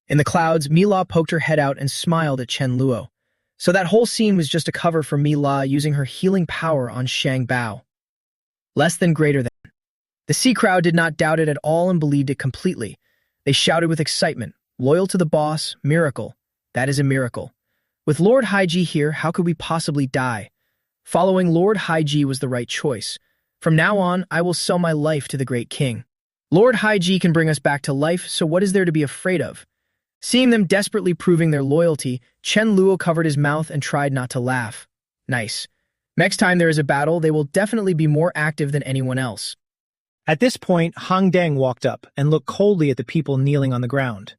In the clouds, Mila poked her head out and smiled at Chen Luo. So that whole scene was just a cover for Mi La using her healing power on Shang Bao. Less than greater than. The sea crowd did not doubt it at all and believed it completely. They shouted with excitement, loyal to the boss, miracle. That is a miracle. With Lord Haiji here, how could we possibly die? Following Lord Haiji was the right choice. From now on, I will sell my life to the great king. Lord Haiji can bring us back to life, so what is there to be afraid of? Seeing them desperately proving their loyalty, Chen Luo covered his mouth and tried not to laugh. Nice. Next time there is a battle, they will definitely be more active than anyone else. At this point, Hang Deng walked up and looked coldly at the people kneeling on the ground.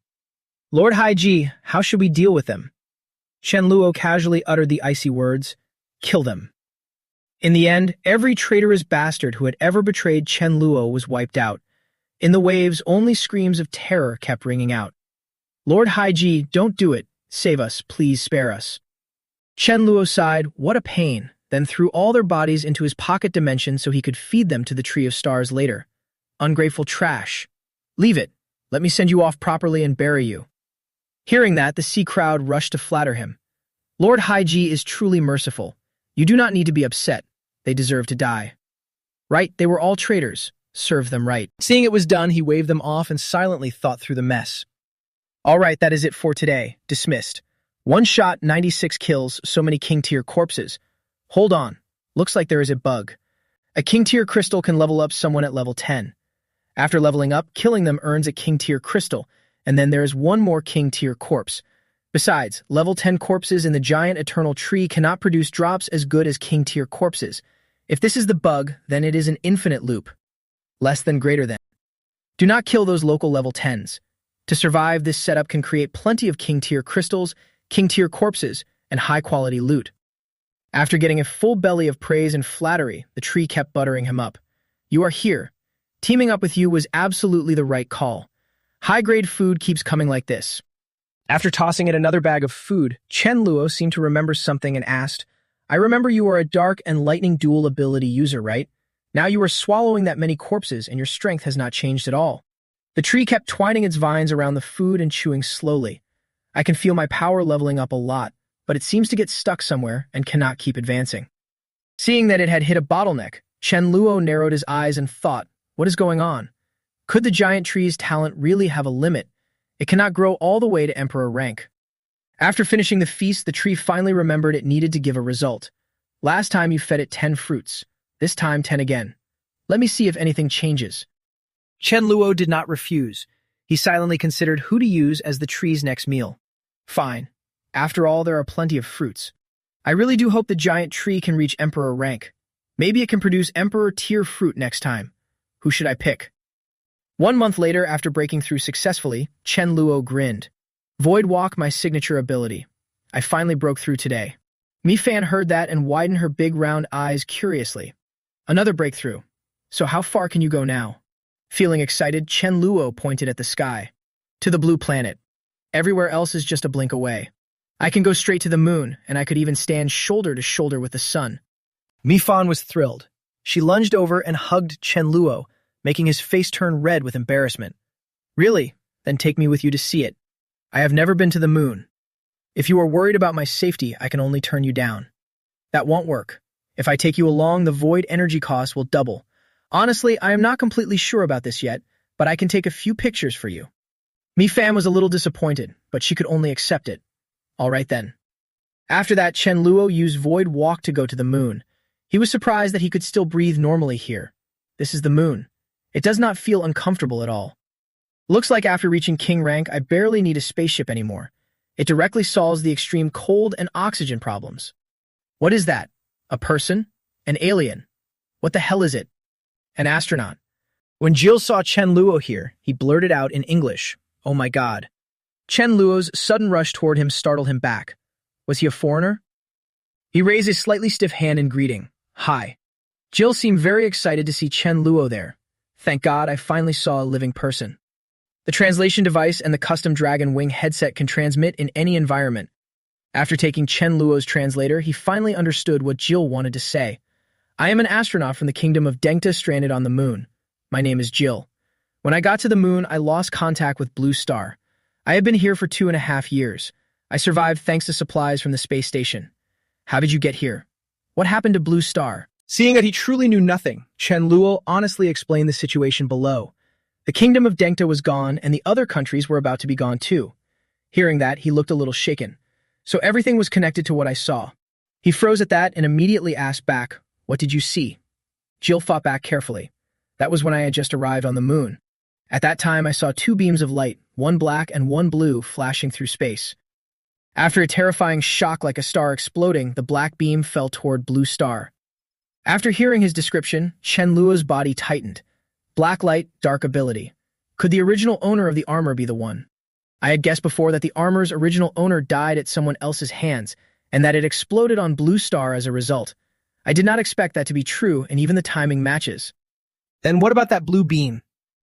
Lord Haiji, how should we deal with them? Chen Luo casually uttered the icy words, kill them. In the end, every traitorous bastard who had ever betrayed Chen Luo was wiped out. In the waves, only screams of terror kept ringing out. Lord Haiji, don't do it. Save us, please spare us. Chen Luo sighed, what a pain, then threw all their bodies into his pocket dimension so he could feed them to the Tree of Stars later. Ungrateful trash. Leave it. Let me send you off properly and bury you. Hearing that, the sea crowd rushed to flatter him. Lord Haiji is truly merciful. You do not need to be upset. They deserve to die. Right, they were all traitors. Serve them right. Seeing it was done, he waved them off and silently thought through the mess. All right, that is it for today. Dismissed. One shot, 96 kills, so many king-tier corpses. Hold on. Looks like there is a bug. A king-tier crystal can level up someone at level 10. After leveling up, killing them earns a king-tier crystal, and then there is one more king-tier corpse. Besides, level 10 corpses in the giant eternal tree cannot produce drops as good as king-tier corpses. If this is the bug, then it is an infinite loop. Less than greater than. Do not kill those local level 10s. To survive, this setup can create plenty of king-tier crystals, king-tier corpses, and high-quality loot. After getting a full belly of praise and flattery, the tree kept buttering him up. You are here. Teaming up with you was absolutely the right call. High-grade food keeps coming like this. After tossing it another bag of food, Chen Luo seemed to remember something and asked, I remember you are a dark and lightning dual ability user, right? Now you are swallowing that many corpses and your strength has not changed at all. The tree kept twining its vines around the food and chewing slowly. I can feel my power leveling up a lot, but it seems to get stuck somewhere and cannot keep advancing. Seeing that it had hit a bottleneck, Chen Luo narrowed his eyes and thought, what is going on? Could the giant tree's talent really have a limit? It cannot grow all the way to Emperor rank. After finishing the feast, the tree finally remembered it needed to give a result. Last time you fed it 10 fruits. This time 10 again. Let me see if anything changes. Chen Luo did not refuse. He silently considered who to use as the tree's next meal. Fine. After all, there are plenty of fruits. I really do hope the giant tree can reach Emperor rank. Maybe it can produce Emperor tier fruit next time. Who should I pick? 1 month later, after breaking through successfully, Chen Luo grinned. Void Walk, my signature ability. I finally broke through today. Mi Fan heard that and widened her big round eyes curiously. Another breakthrough. So how far can you go now? Feeling excited, Chen Luo pointed at the sky. To the blue planet. Everywhere else is just a blink away. I can go straight to the moon, and I could even stand shoulder to shoulder with the sun. Mi Fan was thrilled. She lunged over and hugged Chen Luo, making his face turn red with embarrassment. Really? Then take me with you to see it. I have never been to the moon. If you are worried about my safety, I can only turn you down. That won't work. If I take you along, the void energy cost will double. Honestly, I am not completely sure about this yet, but I can take a few pictures for you. Mi Fan was a little disappointed, but she could only accept it. All right then. After that, Chen Luo used Void Walk to go to the moon. He was surprised that he could still breathe normally here. This is the moon. It does not feel uncomfortable at all. Looks like after reaching King rank, I barely need a spaceship anymore. It directly solves the extreme cold and oxygen problems. What is that? A person? An alien? What the hell is it? An astronaut. When Jill saw Chen Luo here, he blurted out in English, "Oh my god." Chen Luo's sudden rush toward him startled him back. Was he a foreigner? He raised his slightly stiff hand in greeting. Hi. Jill seemed very excited to see Chen Luo there. Thank God I finally saw a living person. The translation device and the custom Dragon Wing headset can transmit in any environment. After taking Chen Luo's translator, he finally understood what Jill wanted to say. I am an astronaut from the kingdom of Dengta stranded on the moon. My name is Jill. When I got to the moon, I lost contact with Blue Star. I have been here for 2.5 years. I survived thanks to supplies from the space station. How did you get here? What happened to Blue Star? Seeing that he truly knew nothing, Chen Luo honestly explained the situation below. The kingdom of Dengta was gone, and the other countries were about to be gone too. Hearing that, he looked a little shaken. So everything was connected to what I saw. He froze at that and immediately asked back, "What did you see?" Jill fought back carefully. That was when I had just arrived on the moon. At that time, I saw two beams of light, one black and one blue, flashing through space. After a terrifying shock like a star exploding, the black beam fell toward Blue Star. After hearing his description, Chen Luo's body tightened. Black light, dark ability. Could the original owner of the armor be the one? I had guessed before that the armor's original owner died at someone else's hands, and that it exploded on Blue Star as a result. I did not expect that to be true, and even the timing matches. Then what about that blue beam?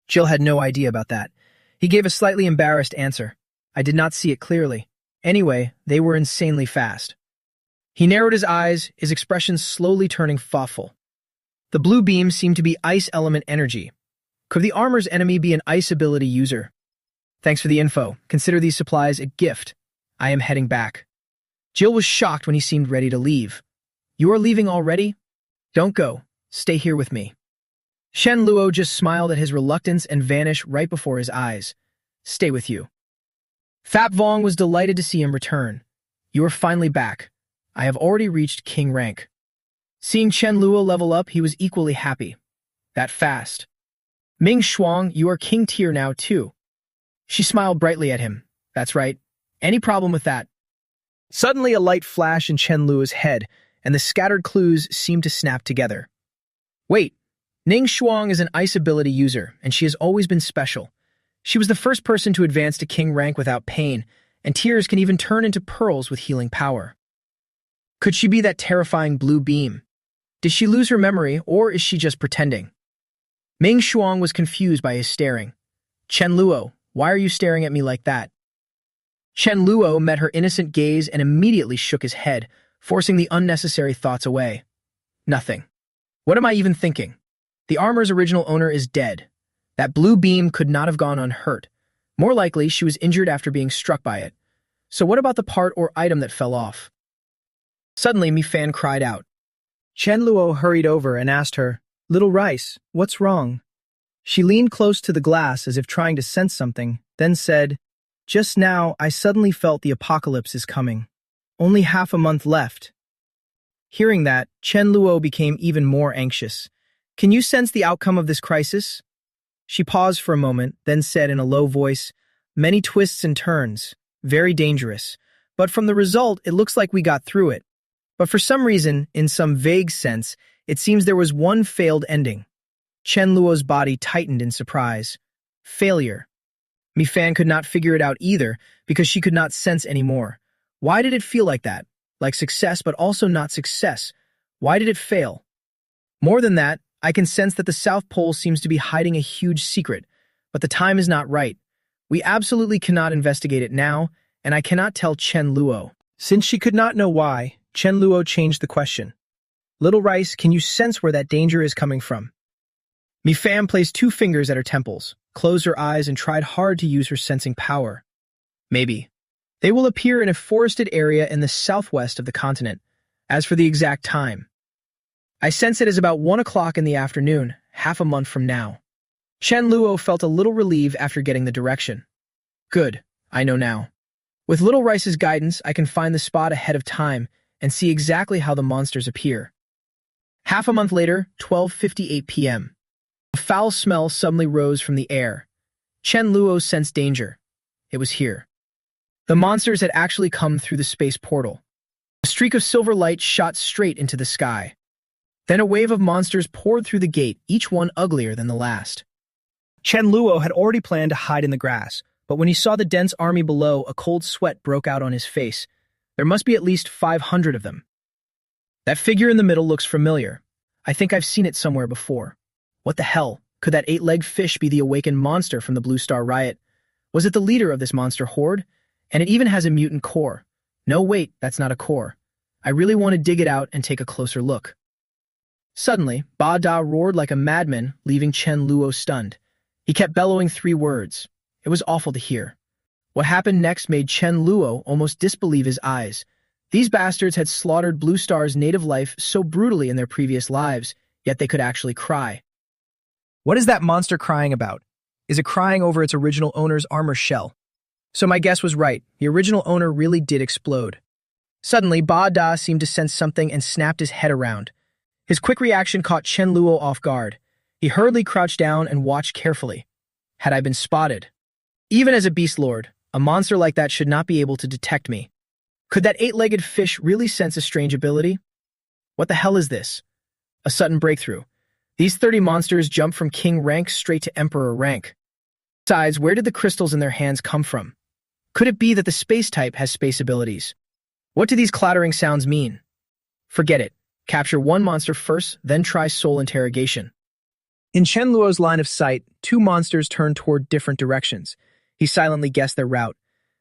Jill had no idea about that. He gave a slightly embarrassed answer. I did not see it clearly. Anyway, they were insanely fast. He narrowed his eyes, his expression slowly turning thoughtful. The blue beam seemed to be ice element energy. Could the armor's enemy be an ice ability user? Thanks for the info. Consider these supplies a gift. I am heading back. Jill was shocked when he seemed ready to leave. You are leaving already? Don't go. Stay here with me. Chen Luo just smiled at his reluctance and vanished right before his eyes. Stay with you. Fap Vong was delighted to see him return. You are finally back. I have already reached king rank. Seeing Chen Luo level up, he was equally happy. That fast. Ming Shuang, you are king tier now too. She smiled brightly at him. That's right. Any problem with that? Suddenly a light flashed in Chen Luo's head, and the scattered clues seemed to snap together. Wait, Ning Shuang is an ice ability user, and she has always been special. She was the first person to advance to king rank without pain, and tears can even turn into pearls with healing power. Could she be that terrifying blue beam? Did she lose her memory, or is she just pretending? Ming Shuang was confused by his staring. Chen Luo, why are you staring at me like that? Chen Luo met her innocent gaze and immediately shook his head, forcing the unnecessary thoughts away. Nothing. What am I even thinking? The armor's original owner is dead. That blue beam could not have gone unhurt. More likely, she was injured after being struck by it. So what about the part or item that fell off? Suddenly, Mi Fan cried out. Chen Luo hurried over and asked her, "Little Rice, what's wrong?" She leaned close to the glass as if trying to sense something, then said, "Just now, I suddenly felt the apocalypse is coming. Only half a month left." Hearing that, Chen Luo became even more anxious. "Can you sense the outcome of this crisis?" She paused for a moment, then said in a low voice, "Many twists and turns, very dangerous. But from the result, it looks like we got through it. But for some reason, in some vague sense, it seems there was one failed ending." Chen Luo's body tightened in surprise. Failure. Mi Fan could not figure it out either, because she could not sense anymore. Why did it feel like that? Like success, but also not success. Why did it fail? More than that, I can sense that the South Pole seems to be hiding a huge secret, but the time is not right. We absolutely cannot investigate it now, and I cannot tell Chen Luo. Since she could not know why, Chen Luo changed the question. "Little Rice, can you sense where that danger is coming from?" Mi Fan placed 2 fingers at her temples, closed her eyes, and tried hard to use her sensing power. Maybe. They will appear in a forested area in the southwest of the continent. As for the exact time, I sense it is about 1 o'clock in the afternoon, half a month from now. Chen Luo felt a little relieved after getting the direction. Good, I know now. With Little Rice's guidance, I can find the spot ahead of time and see exactly how the monsters appear. Half a month later, 12:58 p.m. A foul smell suddenly rose from the air. Chen Luo sensed danger. It was here. The monsters had actually come through the space portal. A streak of silver light shot straight into the sky. Then a wave of monsters poured through the gate, each one uglier than the last. Chen Luo had already planned to hide in the grass, but when he saw the dense army below, a cold sweat broke out on his face. There must be at least 500 of them. That figure in the middle looks familiar. I think I've seen it somewhere before. What the hell? Could that 8-legged fish be the awakened monster from the Blue Star Riot? Was it the leader of this monster horde? And it even has a mutant core. No, wait, that's not a core. I really want to dig it out and take a closer look. Suddenly, Ba Da roared like a madman, leaving Chen Luo stunned. He kept bellowing 3 words. It was awful to hear. What happened next made Chen Luo almost disbelieve his eyes. These bastards had slaughtered Blue Star's native life so brutally in their previous lives, yet they could actually cry. What is that monster crying about? Is it crying over its original owner's armor shell? So my guess was right. The original owner really did explode. Suddenly, Ba Da seemed to sense something and snapped his head around. His quick reaction caught Chen Luo off guard. He hurriedly crouched down and watched carefully. Had I been spotted? Even as a beast lord, a monster like that should not be able to detect me. Could that eight-legged fish really sense a strange ability? What the hell is this? A sudden breakthrough. These 30 monsters jumped from king rank straight to emperor rank. Besides, where did the crystals in their hands come from? Could it be that the space type has space abilities? What do these clattering sounds mean? Forget it. Capture one monster first, then try soul interrogation. In Chen Luo's line of sight, two monsters turned toward different directions. He silently guessed their route.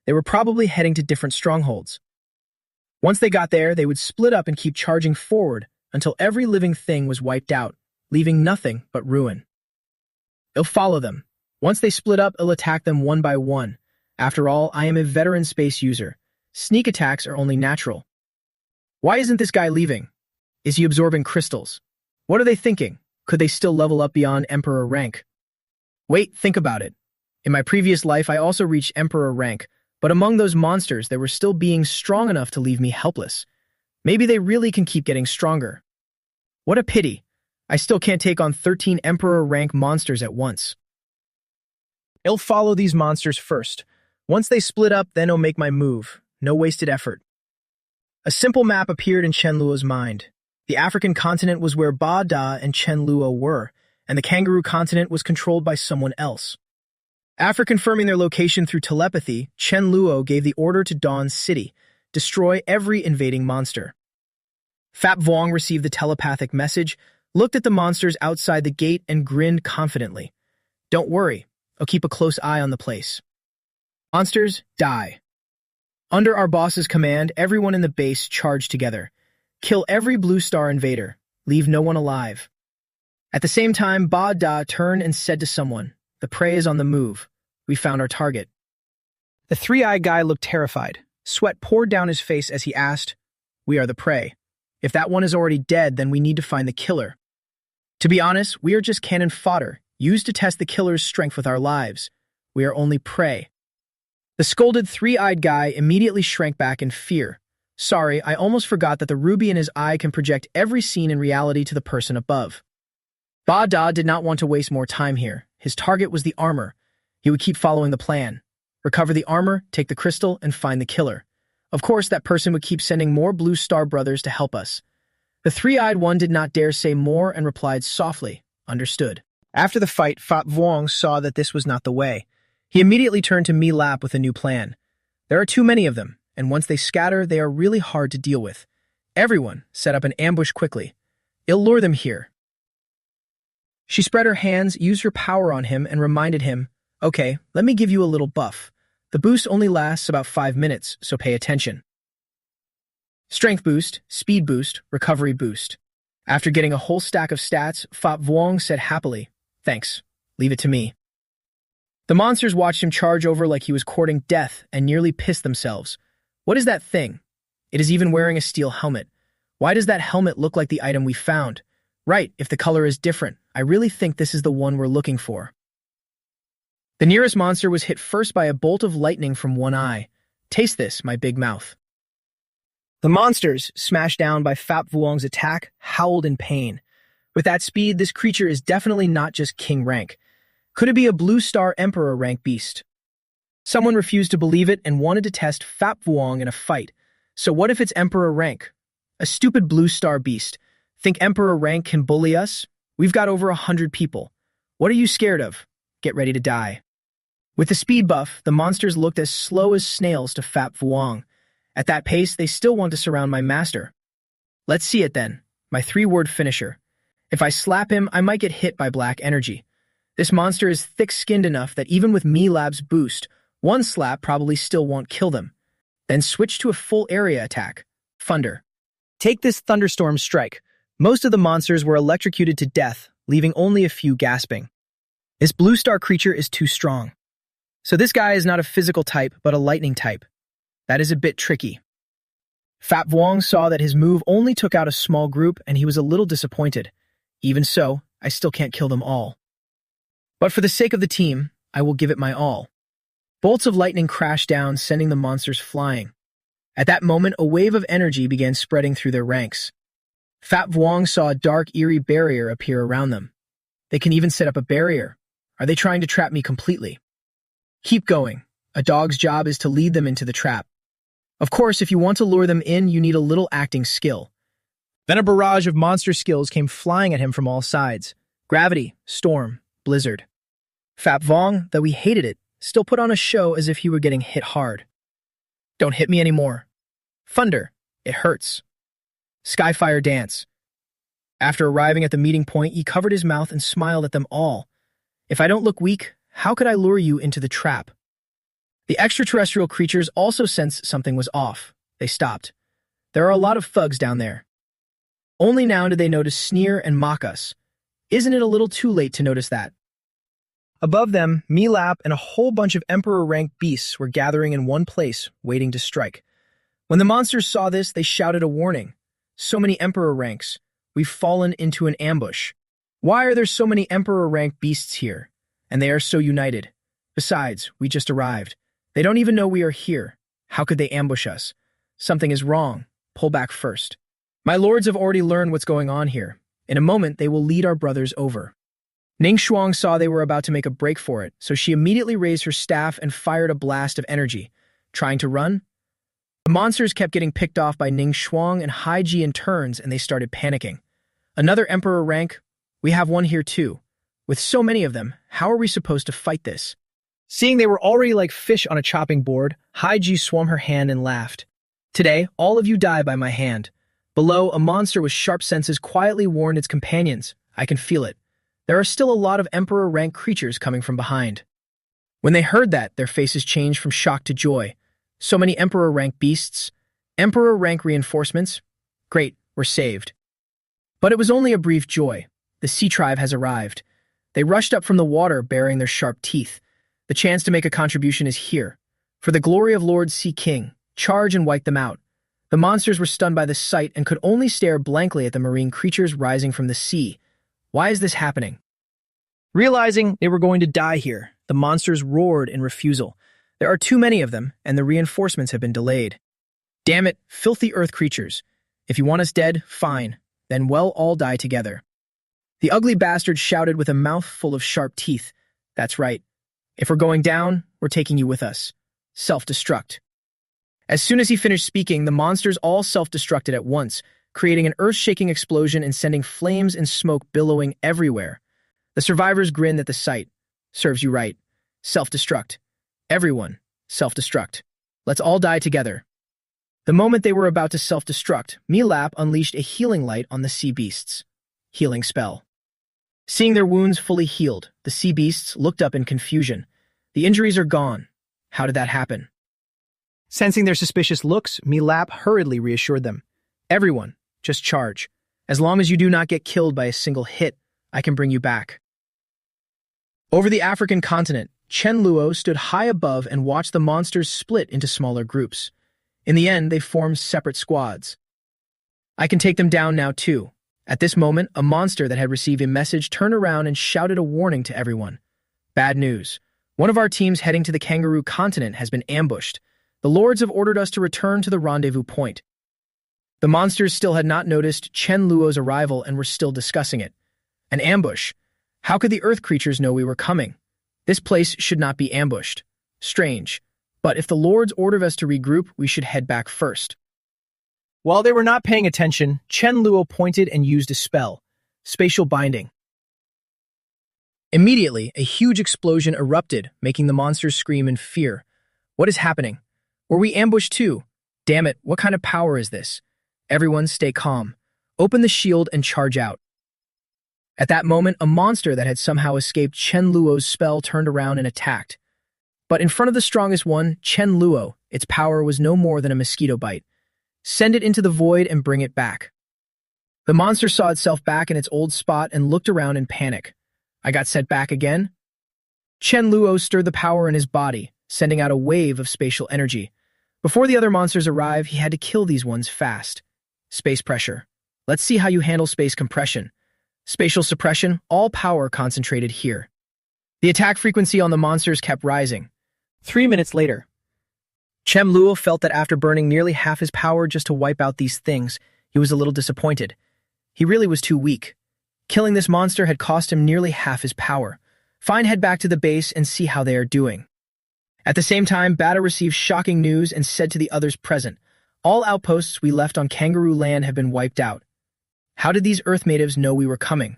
They were probably heading to different strongholds. Once they got there, they would split up and keep charging forward until every living thing was wiped out, leaving nothing but ruin. It'll follow them. Once they split up, it'll attack them one by one. After all, I am a veteran space user. Sneak attacks are only natural. Why isn't this guy leaving? Is he absorbing crystals? What are they thinking? Could they still level up beyond Emperor rank? Wait, think about it. In my previous life, I also reached Emperor rank, but among those monsters, there were still beings strong enough to leave me helpless. Maybe they really can keep getting stronger. What a pity. I still can't take on 13 Emperor rank monsters at once. I'll follow these monsters first. Once they split up, then I'll make my move. No wasted effort. A simple map appeared in Chen Luo's mind. The African continent was where Ba Da and Chen Luo were, and the kangaroo continent was controlled by someone else. After confirming their location through telepathy, Chen Luo gave the order to Dawn City, destroy every invading monster. Fap Vuong received the telepathic message, looked at the monsters outside the gate, and grinned confidently. Don't worry, I'll keep a close eye on the place. Monsters, die. Under our boss's command, everyone in the base charged together. Kill every Blue Star invader. Leave no one alive. At the same time, Ba Da turned and said to someone, the prey is on the move. We found our target. The three-eyed guy looked terrified. Sweat poured down his face as he asked, we are the prey. If that one is already dead, then we need to find the killer. To be honest, we are just cannon fodder, used to test the killer's strength with our lives. We are only prey. The scolded three-eyed guy immediately shrank back in fear. Sorry, I almost forgot that the ruby in his eye can project every scene in reality to the person above. Ba Da did not want to waste more time here. His target was the armor. He would keep following the plan. Recover the armor, take the crystal, and find the killer. Of course, that person would keep sending more Blue Star brothers to help us. The three-eyed one did not dare say more and replied softly, understood. After the fight, Fap Vuong saw that this was not the way. He immediately turned to Mi Lap with a new plan. There are too many of them, and once they scatter, they are really hard to deal with. Everyone set up an ambush quickly. It'll lure them here. She spread her hands, used her power on him, and reminded him, okay, let me give you a little buff. The boost only lasts about 5 minutes, so pay attention. Strength boost, speed boost, recovery boost. After getting a whole stack of stats, Fap Vuong said happily, thanks, leave it to me. The monsters watched him charge over like he was courting death and nearly pissed themselves. What is that thing? It is even wearing a steel helmet. Why does that helmet look like the item we found? Right, if the color is different, I really think this is the one we're looking for. The nearest monster was hit first by a bolt of lightning from one eye. Taste this, my big mouth. The monsters, smashed down by Fap Vuong's attack, howled in pain. With that speed, this creature is definitely not just king rank. Could it be a Blue Star Emperor rank beast? Someone refused to believe it and wanted to test Fap Vuong in a fight. So what if it's Emperor rank? A stupid Blue Star beast. Think Emperor rank can bully us? We've got over 100 people. What are you scared of? Get ready to die. With the speed buff, the monsters looked as slow as snails to Fap Vuong. At that pace, they still want to surround my master. Let's see it then. My 3-word finisher. If I slap him, I might get hit by black energy. This monster is thick-skinned enough that even with Mi Lab's boost, one slap probably still won't kill them. Then switch to a full area attack. Thunder. Take this thunderstorm strike. Most of the monsters were electrocuted to death, leaving only a few gasping. This Blue Star creature is too strong. So this guy is not a physical type, but a lightning type. That is a bit tricky. Fat Vuong saw that his move only took out a small group, and he was a little disappointed. Even so, I still can't kill them all. But for the sake of the team, I will give it my all. Bolts of lightning crashed down, sending the monsters flying. At that moment, a wave of energy began spreading through their ranks. Fat Vuong saw a dark, eerie barrier appear around them. They can even set up a barrier. Are they trying to trap me completely? Keep going. A dog's job is to lead them into the trap. Of course, if you want to lure them in, you need a little acting skill. Then a barrage of monster skills came flying at him from all sides. Gravity, storm, blizzard. Fat Vuong, though he hated it, still put on a show as if he were getting hit hard. Don't hit me anymore. Thunder, it hurts. Skyfire dance. After arriving at the meeting point, he covered his mouth and smiled at them all. If I don't look weak, how could I lure you into the trap? The extraterrestrial creatures also sensed something was off. They stopped. There are a lot of thugs down there. Only now did they notice sneer and mock us. Isn't it a little too late to notice that? Above them, Milap and a whole bunch of Emperor-rank beasts were gathering in one place, waiting to strike. When the monsters saw this, they shouted a warning. So many Emperor ranks. We've fallen into an ambush. Why are there so many Emperor-rank beasts here? And they are so united. Besides, we just arrived. They don't even know we are here. How could they ambush us? Something is wrong. Pull back first. My lords have already learned what's going on here. In a moment, they will lead our brothers over. Ning Shuang saw they were about to make a break for it, so she immediately raised her staff and fired a blast of energy. Trying to run? The monsters kept getting picked off by Ning Shuang and Haiji in turns, and they started panicking. Another Emperor rank? We have one here too. With so many of them, how are we supposed to fight this? Seeing they were already like fish on a chopping board, Haiji swung her hand and laughed. Today, all of you die by my hand. Below, a monster with sharp senses quietly warned its companions. I can feel it. There are still a lot of Emperor-rank creatures coming from behind. When they heard that, their faces changed from shock to joy. So many Emperor-rank beasts. Emperor-rank reinforcements. Great, we're saved. But it was only a brief joy. The sea tribe has arrived. They rushed up from the water bearing their sharp teeth. The chance to make a contribution is here. For the glory of Lord Sea King, charge and wipe them out. The monsters were stunned by the sight and could only stare blankly at the marine creatures rising from the sea. Why is this happening? Realizing they were going to die here, the monsters roared in refusal. There are too many of them, and the reinforcements have been delayed. Damn it, filthy earth creatures. If you want us dead, fine. Then we'll all die together. The ugly bastard shouted with a mouth full of sharp teeth. That's right. If we're going down, we're taking you with us. Self-destruct. As soon as he finished speaking, the monsters all self-destructed at once, creating an earth-shaking explosion and sending flames and smoke billowing everywhere. The survivors grinned at the sight. Serves you right. Self-destruct. Everyone, self-destruct. Let's all die together. The moment they were about to self-destruct, Milap unleashed a healing light on the sea beasts. Healing spell. Seeing their wounds fully healed, the sea beasts looked up in confusion. The injuries are gone. How did that happen? Sensing their suspicious looks, Milap hurriedly reassured them. Everyone, just charge. As long as you do not get killed by a single hit, I can bring you back. Over the African continent, Chen Luo stood high above and watched the monsters split into smaller groups. In the end, they formed separate squads. I can take them down now too. At this moment, a monster that had received a message turned around and shouted a warning to everyone. Bad news. One of our teams heading to the kangaroo continent has been ambushed. The lords have ordered us to return to the rendezvous point. The monsters still had not noticed Chen Luo's arrival and were still discussing it. An ambush. How could the earth creatures know we were coming? This place should not be ambushed. Strange. But if the lords ordered us to regroup, we should head back first. While they were not paying attention, Chen Luo pointed and used a spell. Spatial binding. Immediately, a huge explosion erupted, making the monsters scream in fear. What is happening? Were we ambushed too? Damn it, what kind of power is this? Everyone stay calm. Open the shield and charge out. At that moment, a monster that had somehow escaped Chen Luo's spell turned around and attacked. But in front of the strongest one, Chen Luo, its power was no more than a mosquito bite. Send it into the void and bring it back. The monster saw itself back in its old spot and looked around in panic. I got set back again? Chen Luo stirred the power in his body, sending out a wave of spatial energy. Before the other monsters arrive, he had to kill these ones fast. Space pressure. Let's see how you handle space compression. Spatial suppression, all power concentrated here. The attack frequency on the monsters kept rising. 3 minutes later, Chen Luo felt that after burning nearly half his power just to wipe out these things, he was a little disappointed. He really was too weak. Killing this monster had cost him nearly half his power. Fine, head back to the base and see how they are doing. At the same time, Bata received shocking news and said to the others present, "All outposts we left on Kangaroo Land have been wiped out." How did these Earth natives know we were coming?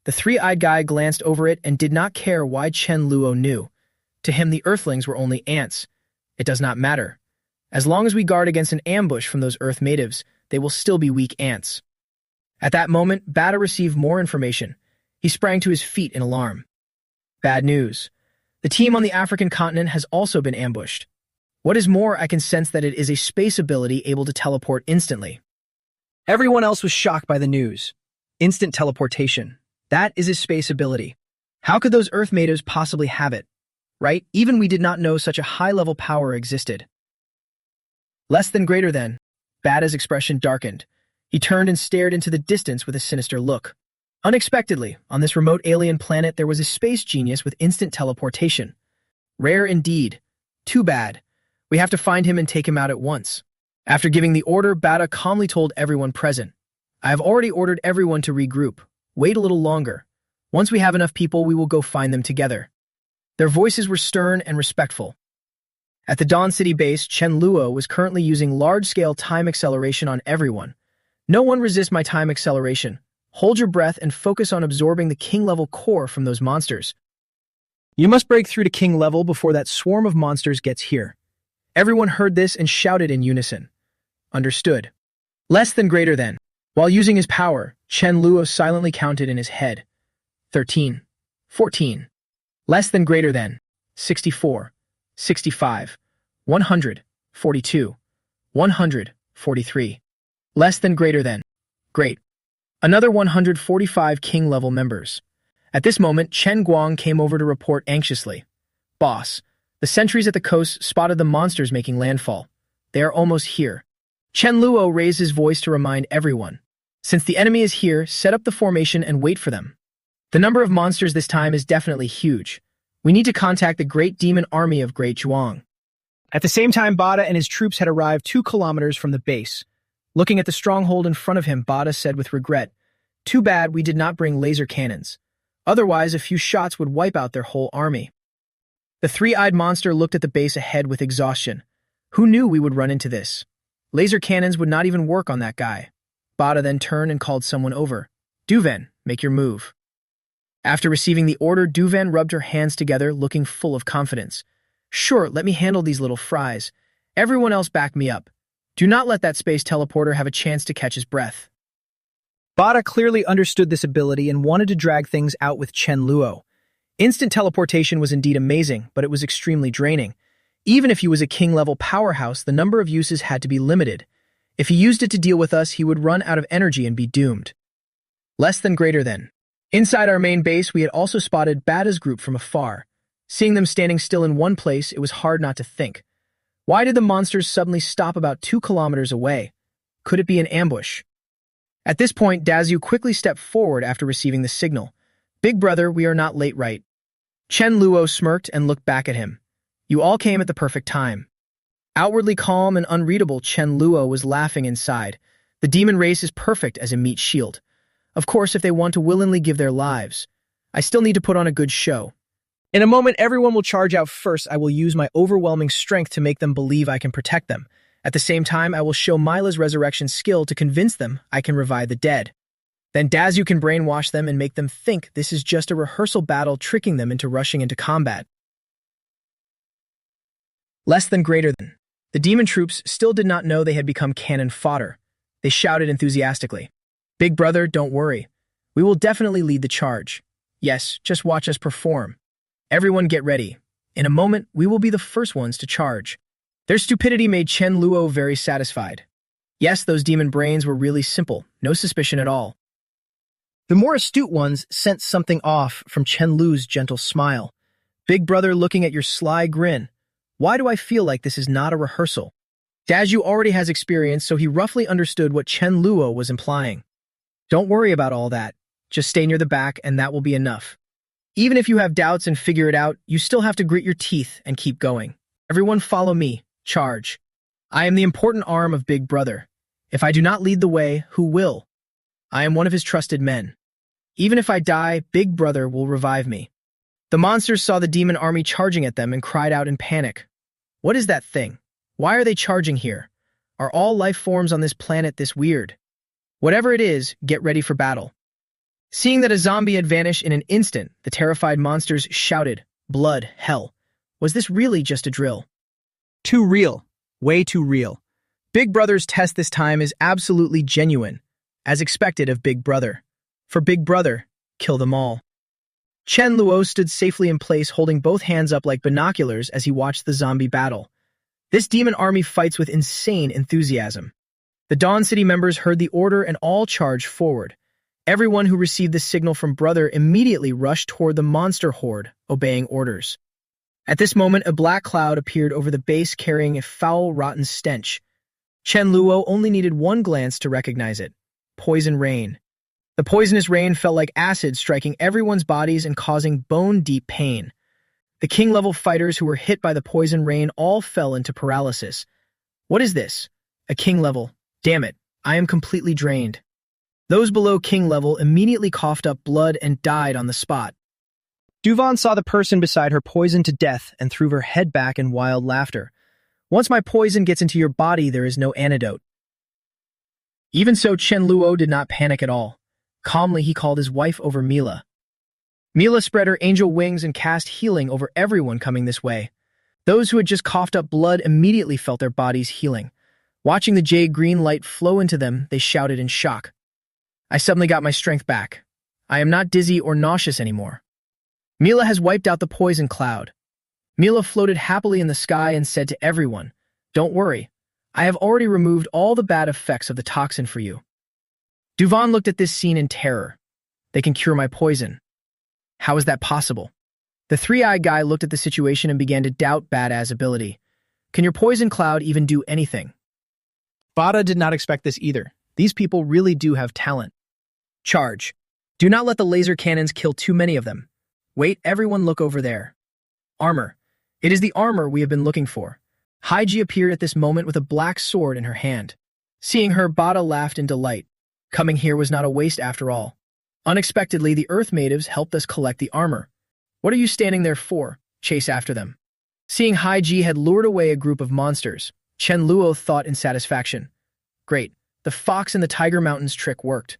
The three-eyed guy glanced over it and did not care why Chen Luo knew. To him, the Earthlings were only ants. It does not matter. As long as we guard against an ambush from those Earth natives, they will still be weak ants. At that moment, Bata received more information. He sprang to his feet in alarm. Bad news. The team on the African continent has also been ambushed. What is more, I can sense that it is a space ability able to teleport instantly. Everyone else was shocked by the news. Instant teleportation. That is his space ability. How could those Earth natives possibly have it? Right? Even we did not know such a high-level power existed. Less than greater than. Bata's expression darkened. He turned and stared into the distance with a sinister look. Unexpectedly, on this remote alien planet, there was a space genius with instant teleportation. Rare indeed. Too bad. We have to find him and take him out at once. After giving the order, Bata calmly told everyone present, "I have already ordered everyone to regroup. Wait a little longer. Once we have enough people, we will go find them together." Their voices were stern and respectful. At the Dawn City base, Chen Luo was currently using large-scale time acceleration on everyone. No one resist my time acceleration. Hold your breath and focus on absorbing the king-level core from those monsters. You must break through to king level before that swarm of monsters gets here. Everyone heard this and shouted in unison. Understood. Less than greater than. While using his power, Chen Luo silently counted in his head. 13. 14. Less than greater than. 64. 65. 100. 42. 143. Less than greater than. Great. Another 145 king-level members. At this moment, Chen Guang came over to report anxiously. "Boss, the sentries at the coast spotted the monsters making landfall. They are almost here." Chen Luo raised his voice to remind everyone. "Since the enemy is here, set up the formation and wait for them. The number of monsters this time is definitely huge. We need to contact the Great Demon Army of Great Zhuang." At the same time, Bata and his troops had arrived 2 kilometers from the base. Looking at the stronghold in front of him, Bata said with regret, "Too bad we did not bring laser cannons. Otherwise, a few shots would wipe out their whole army." The three-eyed monster looked at the base ahead with exhaustion. Who knew we would run into this? Laser cannons would not even work on that guy. Bata then turned and called someone over. "Duven, make your move." After receiving the order, Duven rubbed her hands together, looking full of confidence. "Sure, let me handle these little fries. Everyone else back me up. Do not let that space teleporter have a chance to catch his breath." Bata clearly understood this ability and wanted to drag things out with Chen Luo. Instant teleportation was indeed amazing, but it was extremely draining. Even if he was a king-level powerhouse, the number of uses had to be limited. If he used it to deal with us, he would run out of energy and be doomed. Less than greater than. Inside our main base, we had also spotted Bata's group from afar. Seeing them standing still in one place, it was hard not to think. Why did the monsters suddenly stop about 2 kilometers away? Could it be an ambush? At this point, Dazu quickly stepped forward after receiving the signal. "Big brother, we are not late, right?" Chen Luo smirked and looked back at him. "You all came at the perfect time." Outwardly calm and unreadable, Chen Luo was laughing inside. The demon race is perfect as a meat shield. Of course, if they want to willingly give their lives. I still need to put on a good show. In a moment, everyone will charge out first. I will use my overwhelming strength to make them believe I can protect them. At the same time, I will show Mila's resurrection skill to convince them I can revive the dead. Then Dazu can brainwash them and make them think this is just a rehearsal battle, tricking them into rushing into combat. Less than greater than. The demon troops still did not know they had become cannon fodder. They shouted enthusiastically. "Big brother, don't worry. We will definitely lead the charge. Yes, just watch us perform. Everyone get ready. In a moment, we will be the first ones to charge." Their stupidity made Chen Luo very satisfied. Yes, those demon brains were really simple, no suspicion at all. The more astute ones sensed something off from Chen Lu's gentle smile. Big brother looking at your sly grin. Why do I feel like this is not a rehearsal? Daju already has experience, so he roughly understood what Chen Luo was implying. Don't worry about all that. Just stay near the back and that will be enough. Even if you have doubts and figure it out, you still have to grit your teeth and keep going. Everyone follow me. Charge. I am the important arm of Big Brother. If I do not lead the way, who will? I am one of his trusted men. Even if I die, Big Brother will revive me. The monsters saw the demon army charging at them and cried out in panic. What is that thing? Why are they charging here? Are all life forms on this planet this weird? Whatever it is, get ready for battle. Seeing that a zombie had vanished in an instant, the terrified monsters shouted, "Blood, hell. Was this really just a drill?" Too real. Way too real. Big Brother's test this time is absolutely genuine, as expected of Big Brother. For Big Brother, kill them all. Chen Luo stood safely in place, holding both hands up like binoculars as he watched the zombie battle. This demon army fights with insane enthusiasm. The Dawn City members heard the order and all charged forward. Everyone who received the signal from Brother immediately rushed toward the monster horde, obeying orders. At this moment, a black cloud appeared over the base carrying a foul, rotten stench. Chen Luo only needed one glance to recognize it. Poison rain. The poisonous rain felt like acid, striking everyone's bodies and causing bone-deep pain. The king-level fighters who were hit by the poison rain all fell into paralysis. What is this? A king level. Damn it, I am completely drained. Those below king level immediately coughed up blood and died on the spot. Duvan saw the person beside her poisoned to death and threw her head back in wild laughter. Once my poison gets into your body, there is no antidote. Even so, Chen Luo did not panic at all. Calmly, he called his wife over Mila. Mila spread her angel wings and cast healing over everyone coming this way. Those who had just coughed up blood immediately felt their bodies healing. Watching the jade green light flow into them, they shouted in shock. I suddenly got my strength back. I am not dizzy or nauseous anymore. Mila has wiped out the poison cloud. Mila floated happily in the sky and said to everyone, "Don't worry. I have already removed all the bad effects of the toxin for you." Duvan looked at this scene in terror. They can cure my poison. How is that possible? The three-eyed guy looked at the situation and began to doubt Bada's ability. Can your poison cloud even do anything? Bada did not expect this either. These people really do have talent. Charge. Do not let the laser cannons kill too many of them. Wait, everyone look over there. Armor. It is the armor we have been looking for. Haiji appeared at this moment with a black sword in her hand. Seeing her, Bada laughed in delight. Coming here was not a waste after all. Unexpectedly, the Earth natives helped us collect the armor. What are you standing there for? Chase after them. Seeing Haiji had lured away a group of monsters, Chen Luo thought in satisfaction. Great, the Fox and the Tiger Mountains trick worked.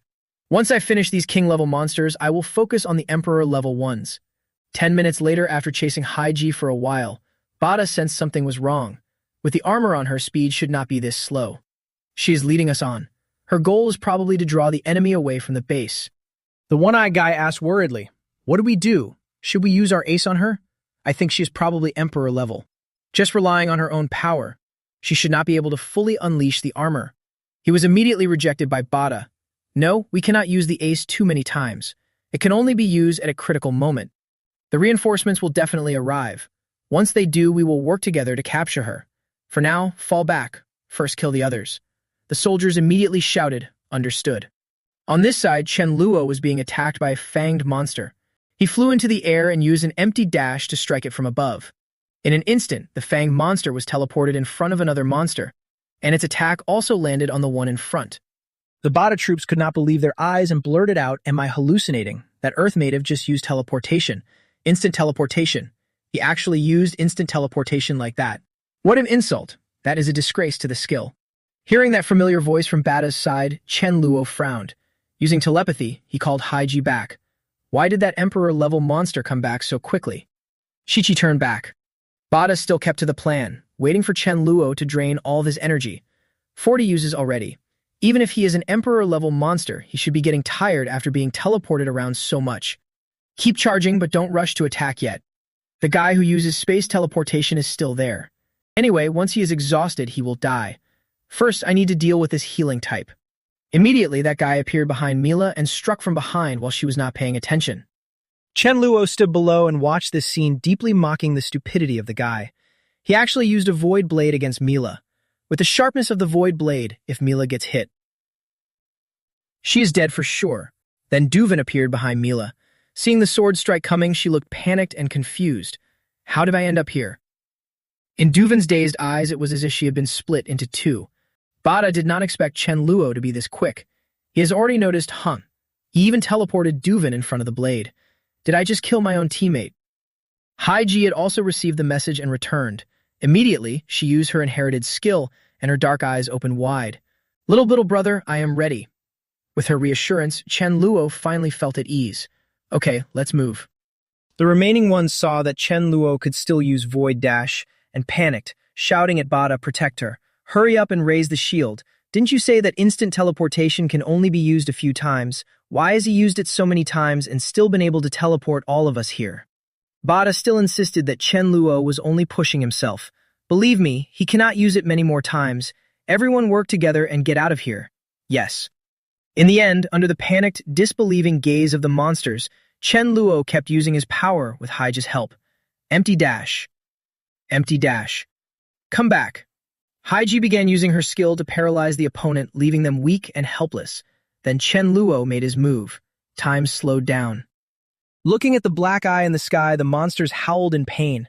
Once I finish these king-level monsters, I will focus on the Emperor-level ones. 10 minutes later, after chasing Haiji for a while, Bada sensed something was wrong. With the armor on her, speed should not be this slow. She is leading us on. Her goal is probably to draw the enemy away from the base. The one-eyed guy asked worriedly, "What do we do? Should we use our ace on her? I think she is probably Emperor level. Just relying on her own power. She should not be able to fully unleash the armor." He was immediately rejected by Bada. No, we cannot use the ace too many times. It can only be used at a critical moment. The reinforcements will definitely arrive. Once they do, we will work together to capture her. For now, fall back. First kill the others. The soldiers immediately shouted, "Understood." On this side, Chen Luo was being attacked by a fanged monster. He flew into the air and used an empty dash to strike it from above. In an instant, the fanged monster was teleported in front of another monster, and its attack also landed on the one in front. The Bada troops could not believe their eyes and blurted out, "Am I hallucinating? That Earth native just used teleportation. Instant teleportation. He actually used instant teleportation like that. What an insult. That is a disgrace to the skill." Hearing that familiar voice from Bada's side, Chen Luo frowned. Using telepathy, he called Haiji back. Why did that Emperor-level monster come back so quickly? Shichi turned back. Bada still kept to the plan, waiting for Chen Luo to drain all of his energy. 40 uses already. Even if he is an Emperor-level monster, he should be getting tired after being teleported around so much. Keep charging, but don't rush to attack yet. The guy who uses space teleportation is still there. Anyway, once he is exhausted, he will die. First, I need to deal with this healing type. Immediately, that guy appeared behind Mila and struck from behind while she was not paying attention. Chen Luo stood below and watched this scene, deeply mocking the stupidity of the guy. He actually used a void blade against Mila, with the sharpness of the void blade if Mila gets hit. She is dead for sure. Then Duvin appeared behind Mila. Seeing the sword strike coming, she looked panicked and confused. How did I end up here? In Duvin's dazed eyes, it was as if she had been split into two. Bada did not expect Chen Luo to be this quick. He has already noticed He even teleported Duvin in front of the blade. Did I just kill my own teammate? Haiji had also received the message and returned. Immediately, she used her inherited skill, and her dark eyes opened wide. Little brother, I am ready. With her reassurance, Chen Luo finally felt at ease. Okay, let's move. The remaining ones saw that Chen Luo could still use Void Dash and panicked, shouting at Bada, protect her. Hurry up and raise the shield. Didn't you say that instant teleportation can only be used a few times? Why has he used it so many times and still been able to teleport all of us here? Bada still insisted that Chen Luo was only pushing himself. Believe me, he cannot use it many more times. Everyone work together and get out of here. Yes. In the end, under the panicked, disbelieving gaze of the monsters, Chen Luo kept using his power with Haiji's help. Empty dash. Empty dash. Come back. Haiji began using her skill to paralyze the opponent, leaving them weak and helpless. Then Chen Luo made his move. Time slowed down. Looking at the black eye in the sky, the monsters howled in pain.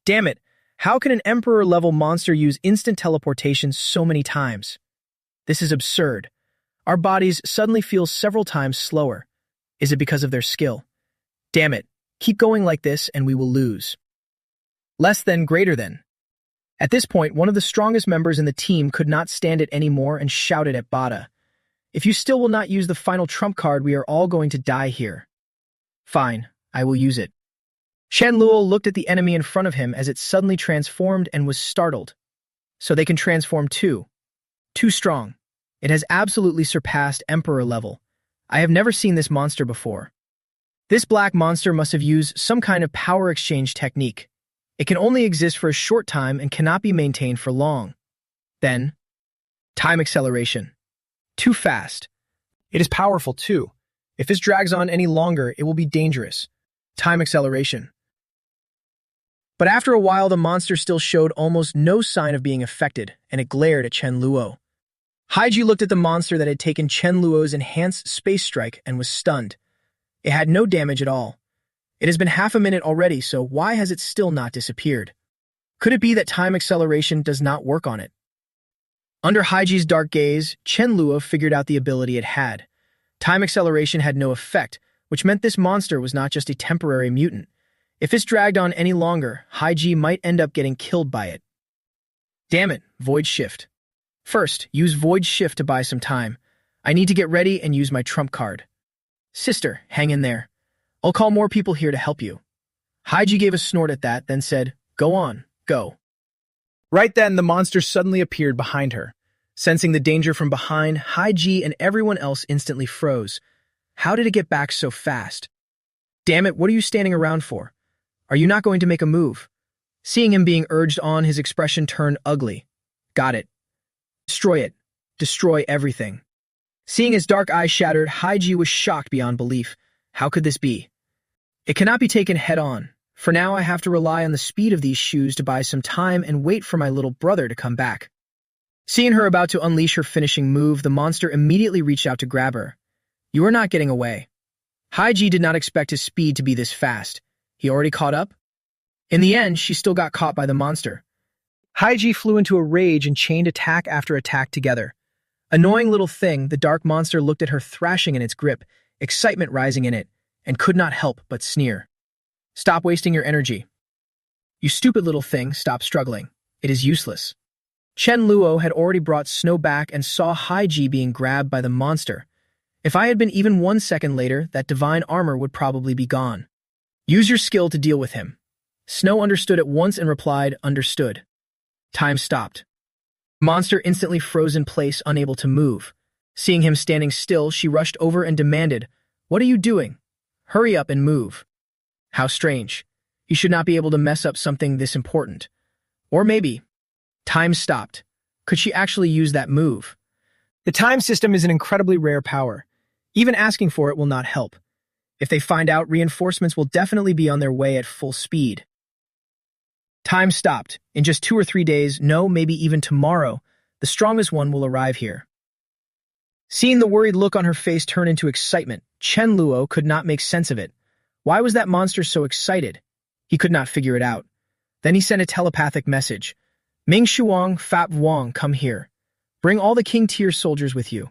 Damn it, how can an Emperor-level monster use instant teleportation so many times? This is absurd. Our bodies suddenly feel several times slower. Is it because of their skill? Damn it, keep going like this and we will lose. Less than, greater than. At this point, one of the strongest members in the team could not stand it anymore and shouted at Bada. If you still will not use the final trump card, we are all going to die here. Fine, I will use it. Chen Luo looked at the enemy in front of him as it suddenly transformed and was startled. So they can transform too. Too strong. It has absolutely surpassed Emperor level. I have never seen this monster before. This black monster must have used some kind of power exchange technique. It can only exist for a short time and cannot be maintained for long. Then, time acceleration. Too fast. It is powerful too. If this drags on any longer, it will be dangerous. Time acceleration. But after a while, the monster still showed almost no sign of being affected, and it glared at Chen Luo. Haiji looked at the monster that had taken Chen Luo's enhanced space strike and was stunned. It had no damage at all. It has been half a minute already, so why has it still not disappeared? Could it be that time acceleration does not work on it? Under Haiji's dark gaze, Chen Luo figured out the ability it had. Time acceleration had no effect, which meant this monster was not just a temporary mutant. If this dragged on any longer, Haiji might end up getting killed by it. Damn it, Void Shift. First, use Void Shift to buy some time. I need to get ready and use my trump card. Sister, hang in there. I'll call more people here to help you. Haiji gave a snort at that, then said, go on, go. Right then, the monster suddenly appeared behind her. Sensing the danger from behind, Haiji and everyone else instantly froze. How did it get back so fast? Damn it, what are you standing around for? Are you not going to make a move? Seeing him being urged on, his expression turned ugly. Got it. Destroy it. Destroy everything. Seeing his dark eyes shattered, Haiji was shocked beyond belief. How could this be? It cannot be taken head-on. For now, I have to rely on the speed of these shoes to buy some time and wait for my little brother to come back. Seeing her about to unleash her finishing move, the monster immediately reached out to grab her. You are not getting away. Haiji did not expect his speed to be this fast. He already caught up? In the end, she still got caught by the monster. Haiji flew into a rage and chained attack after attack together. Annoying little thing, the dark monster looked at her thrashing in its grip, excitement rising in it, and could not help but sneer. Stop wasting your energy. You stupid little thing, stop struggling. It is useless. Chen Luo had already brought Snow back and saw Haiji being grabbed by the monster. If I had been even 1 second later, that divine armor would probably be gone. Use your skill to deal with him. Snow understood at once and replied, understood. Time stopped. Monster instantly froze in place, unable to move. Seeing him standing still, she rushed over and demanded, what are you doing? Hurry up and move. How strange. You should not be able to mess up something this important. Or maybe. Time stopped. Could she actually use that move? The time system is an incredibly rare power. Even asking for it will not help. If they find out, reinforcements will definitely be on their way at full speed. Time stopped. In just 2 or 3 days, no, maybe even tomorrow, the strongest one will arrive here. Seeing the worried look on her face turn into excitement, Chen Luo could not make sense of it. Why was that monster so excited? He could not figure it out. Then he sent a telepathic message. Ming Shuang, Fap Wang, come here. Bring all the king-tier soldiers with you.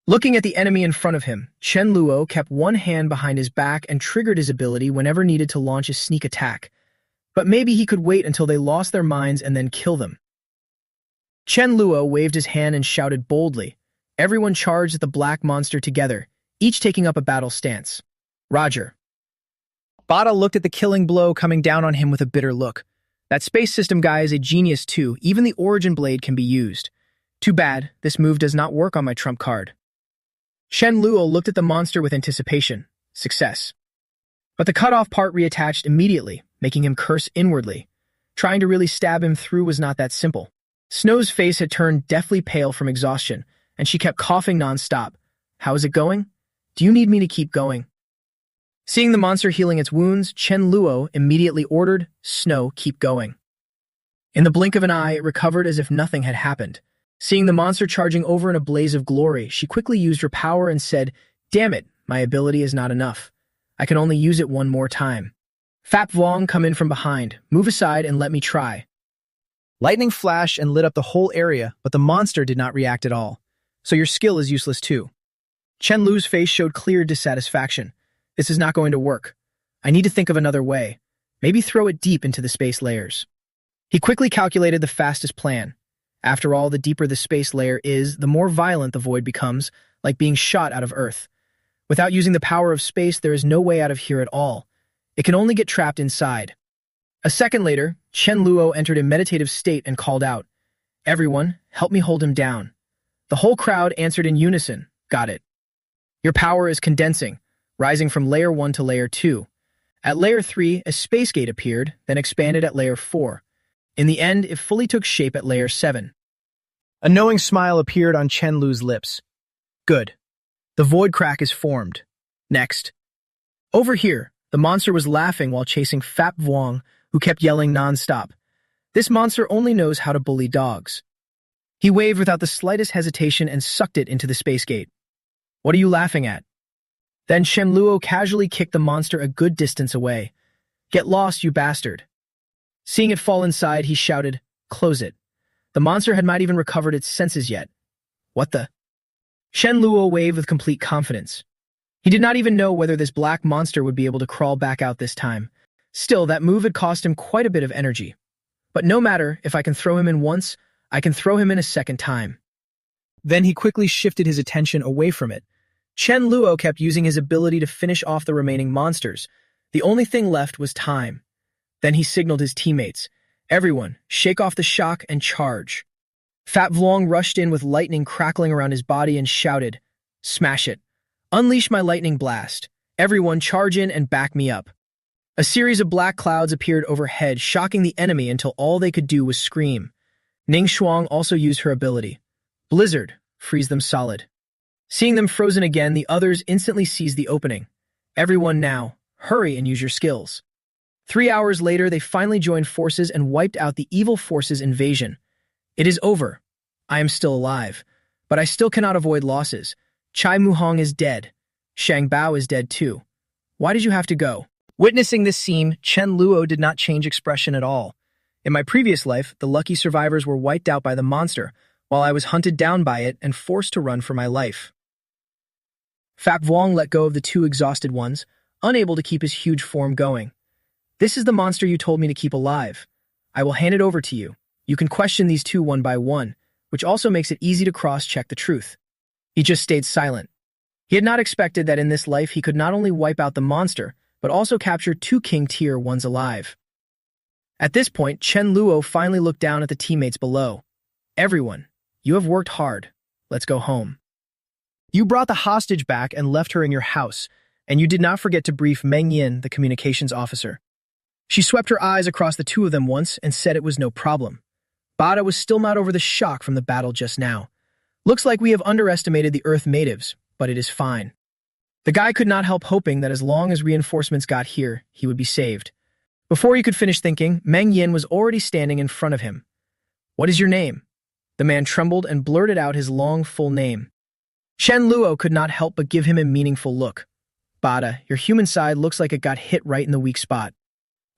Looking at the enemy in front of him, Chen Luo kept one hand behind his back and triggered his ability whenever needed to launch a sneak attack. But maybe he could wait until they lost their minds and then kill them. Chen Luo waved his hand and shouted boldly. Everyone charged at the black monster together, each taking up a battle stance. Roger. Bada looked at the killing blow coming down on him with a bitter look. That space system guy is a genius too. Even the origin blade can be used. Too bad, this move does not work on my trump card. Chen Luo looked at the monster with anticipation. Success. But the cut-off part reattached immediately, making him curse inwardly. Trying to really stab him through was not that simple. Snow's face had turned deathly pale from exhaustion, and she kept coughing non-stop. How is it going? Do you need me to keep going? Seeing the monster healing its wounds, Chen Luo immediately ordered, Snow, keep going. In the blink of an eye, it recovered as if nothing had happened. Seeing the monster charging over in a blaze of glory, she quickly used her power and said, Damn it, my ability is not enough. I can only use it one more time. Fap Wang, come in from behind. Move aside and let me try. Lightning flashed and lit up the whole area, but the monster did not react at all. So your skill is useless too. Chen Lu's face showed clear dissatisfaction. This is not going to work. I need to think of another way. Maybe throw it deep into the space layers. He quickly calculated the fastest plan. After all, the deeper the space layer is, the more violent the void becomes, like being shot out of Earth. Without using the power of space, there is no way out of here at all. It can only get trapped inside. A second later, Chen Luo entered a meditative state and called out, Everyone, help me hold him down. The whole crowd answered in unison, Got it. Your power is condensing, rising from layer 1 to layer 2. At layer 3, a space gate appeared, then expanded at layer 4. In the end, it fully took shape at layer 7. A knowing smile appeared on Chen Lu's lips. Good. The void crack is formed. Next. Over here, the monster was laughing while chasing Fap Wang, who kept yelling non-stop. This monster only knows how to bully dogs. He waved without the slightest hesitation and sucked it into the space gate. What are you laughing at? Then Chen Luo casually kicked the monster a good distance away. Get lost, you bastard. Seeing it fall inside, he shouted, Close it. The monster had not even recovered its senses yet. What the? Chen Luo waved with complete confidence. He did not even know whether this black monster would be able to crawl back out this time. Still, that move had cost him quite a bit of energy. But no matter, if I can throw him in once, I can throw him in a second time. Then he quickly shifted his attention away from it. Chen Luo kept using his ability to finish off the remaining monsters. The only thing left was time. Then he signaled his teammates. Everyone, shake off the shock and charge. Fat Vlong rushed in with lightning crackling around his body and shouted, Smash it. Unleash my lightning blast. Everyone charge in and back me up. A series of black clouds appeared overhead, shocking the enemy until all they could do was scream. Ning Shuang also used her ability. Blizzard, freeze them solid. Seeing them frozen again, the others instantly seized the opening. Everyone now, hurry and use your skills. 3 hours later, they finally joined forces and wiped out the evil forces' invasion. It is over. I am still alive, but I still cannot avoid losses. Chai Muhong is dead. Shang Bao is dead too. Why did you have to go? Witnessing this scene, Chen Luo did not change expression at all. In my previous life, the lucky survivors were wiped out by the monster, while I was hunted down by it and forced to run for my life. Fap Vuong let go of the 2 exhausted ones, unable to keep his huge form going. This is the monster you told me to keep alive. I will hand it over to you. You can question these 2 one by one, which also makes it easy to cross-check the truth. He just stayed silent. He had not expected that in this life he could not only wipe out the monster, but also capture 2 king-tier ones alive. At this point, Chen Luo finally looked down at the teammates below. Everyone, you have worked hard. Let's go home. You brought the hostage back and left her in your house, and you did not forget to brief Meng Yin, the communications officer. She swept her eyes across the 2 of them once and said it was no problem. Bada was still not over the shock from the battle just now. Looks like we have underestimated the Earth natives, but it is fine. The guy could not help hoping that as long as reinforcements got here, he would be saved. Before he could finish thinking, Meng Yin was already standing in front of him. "What is your name?" The man trembled and blurted out his long, full name. Chen Luo could not help but give him a meaningful look. "Bada, your human side looks like it got hit right in the weak spot."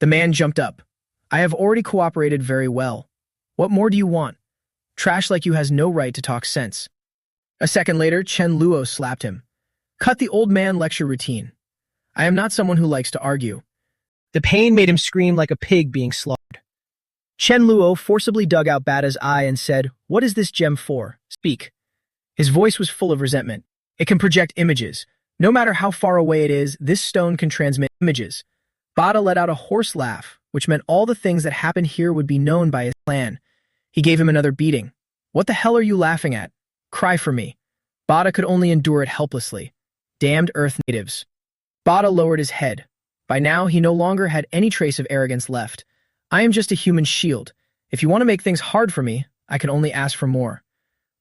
The man jumped up. "I have already cooperated very well. What more do you want? Trash like you has no right to talk sense." A second later, Chen Luo slapped him. "Cut the old man lecture routine. I am not someone who likes to argue." The pain made him scream like a pig being slaughtered. Chen Luo forcibly dug out Bada's eye and said, "What is this gem for? Speak." His voice was full of resentment. "It can project images. No matter how far away it is, this stone can transmit images." Bada let out a hoarse laugh, which meant all the things that happened here would be known by his clan. He gave him another beating. "What the hell are you laughing at? Cry for me." Bada could only endure it helplessly. Damned Earth natives. Bada lowered his head. By now, he no longer had any trace of arrogance left. "I am just a human shield. If you want to make things hard for me, I can only ask for more.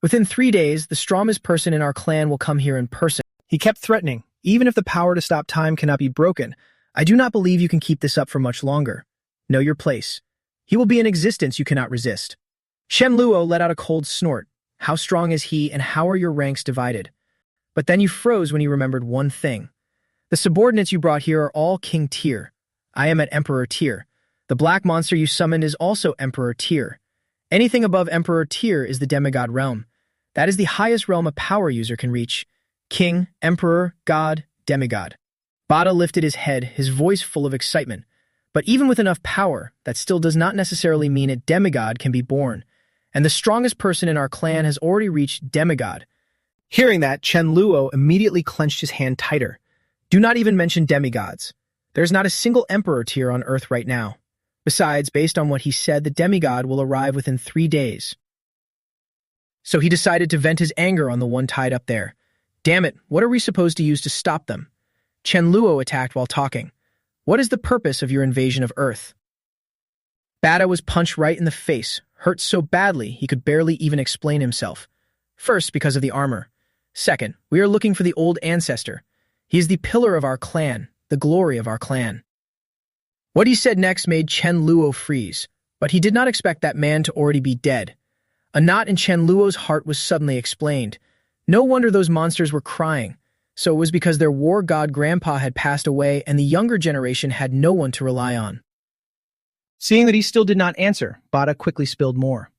Within 3 days, the strongest person in our clan will come here in person." He kept threatening, "Even if the power to stop time cannot be broken, I do not believe you can keep this up for much longer. Know your place. He will be an existence you cannot resist." Chen Luo let out a cold snort. "How strong is he, and how are your ranks divided?" But then you froze when you remembered one thing. "The subordinates you brought here are all King tier. I am at Emperor tier. The black monster you summoned is also Emperor tier. Anything above Emperor tier is the demigod realm. That is the highest realm a power user can reach. King, Emperor, God, demigod." Bada lifted his head, his voice full of excitement. But even with enough power, that still does not necessarily mean a demigod can be born. And the strongest person in our clan has already reached demigod. Hearing that, Chen Luo immediately clenched his hand tighter. "Do not even mention demigods. There's not a single emperor tier on Earth right now. Besides, based on what he said, the demigod will arrive within 3 days. So he decided to vent his anger on the one tied up there. "Damn it, what are we supposed to use to stop them?" Chen Luo attacked while talking. "What is the purpose of your invasion of Earth?" Bada was punched right in the face, hurt so badly he could barely even explain himself. First, because of the armor. Second, we are looking for the old ancestor. He is the pillar of our clan, the glory of our clan. What he said next made Chen Luo freeze, but he did not expect that man to already be dead. A knot in Chen Luo's heart was suddenly explained. No wonder those monsters were crying. So it was because their war god grandpa had passed away and the younger generation had no one to rely on. Seeing that he still did not answer, Bada quickly spilled more.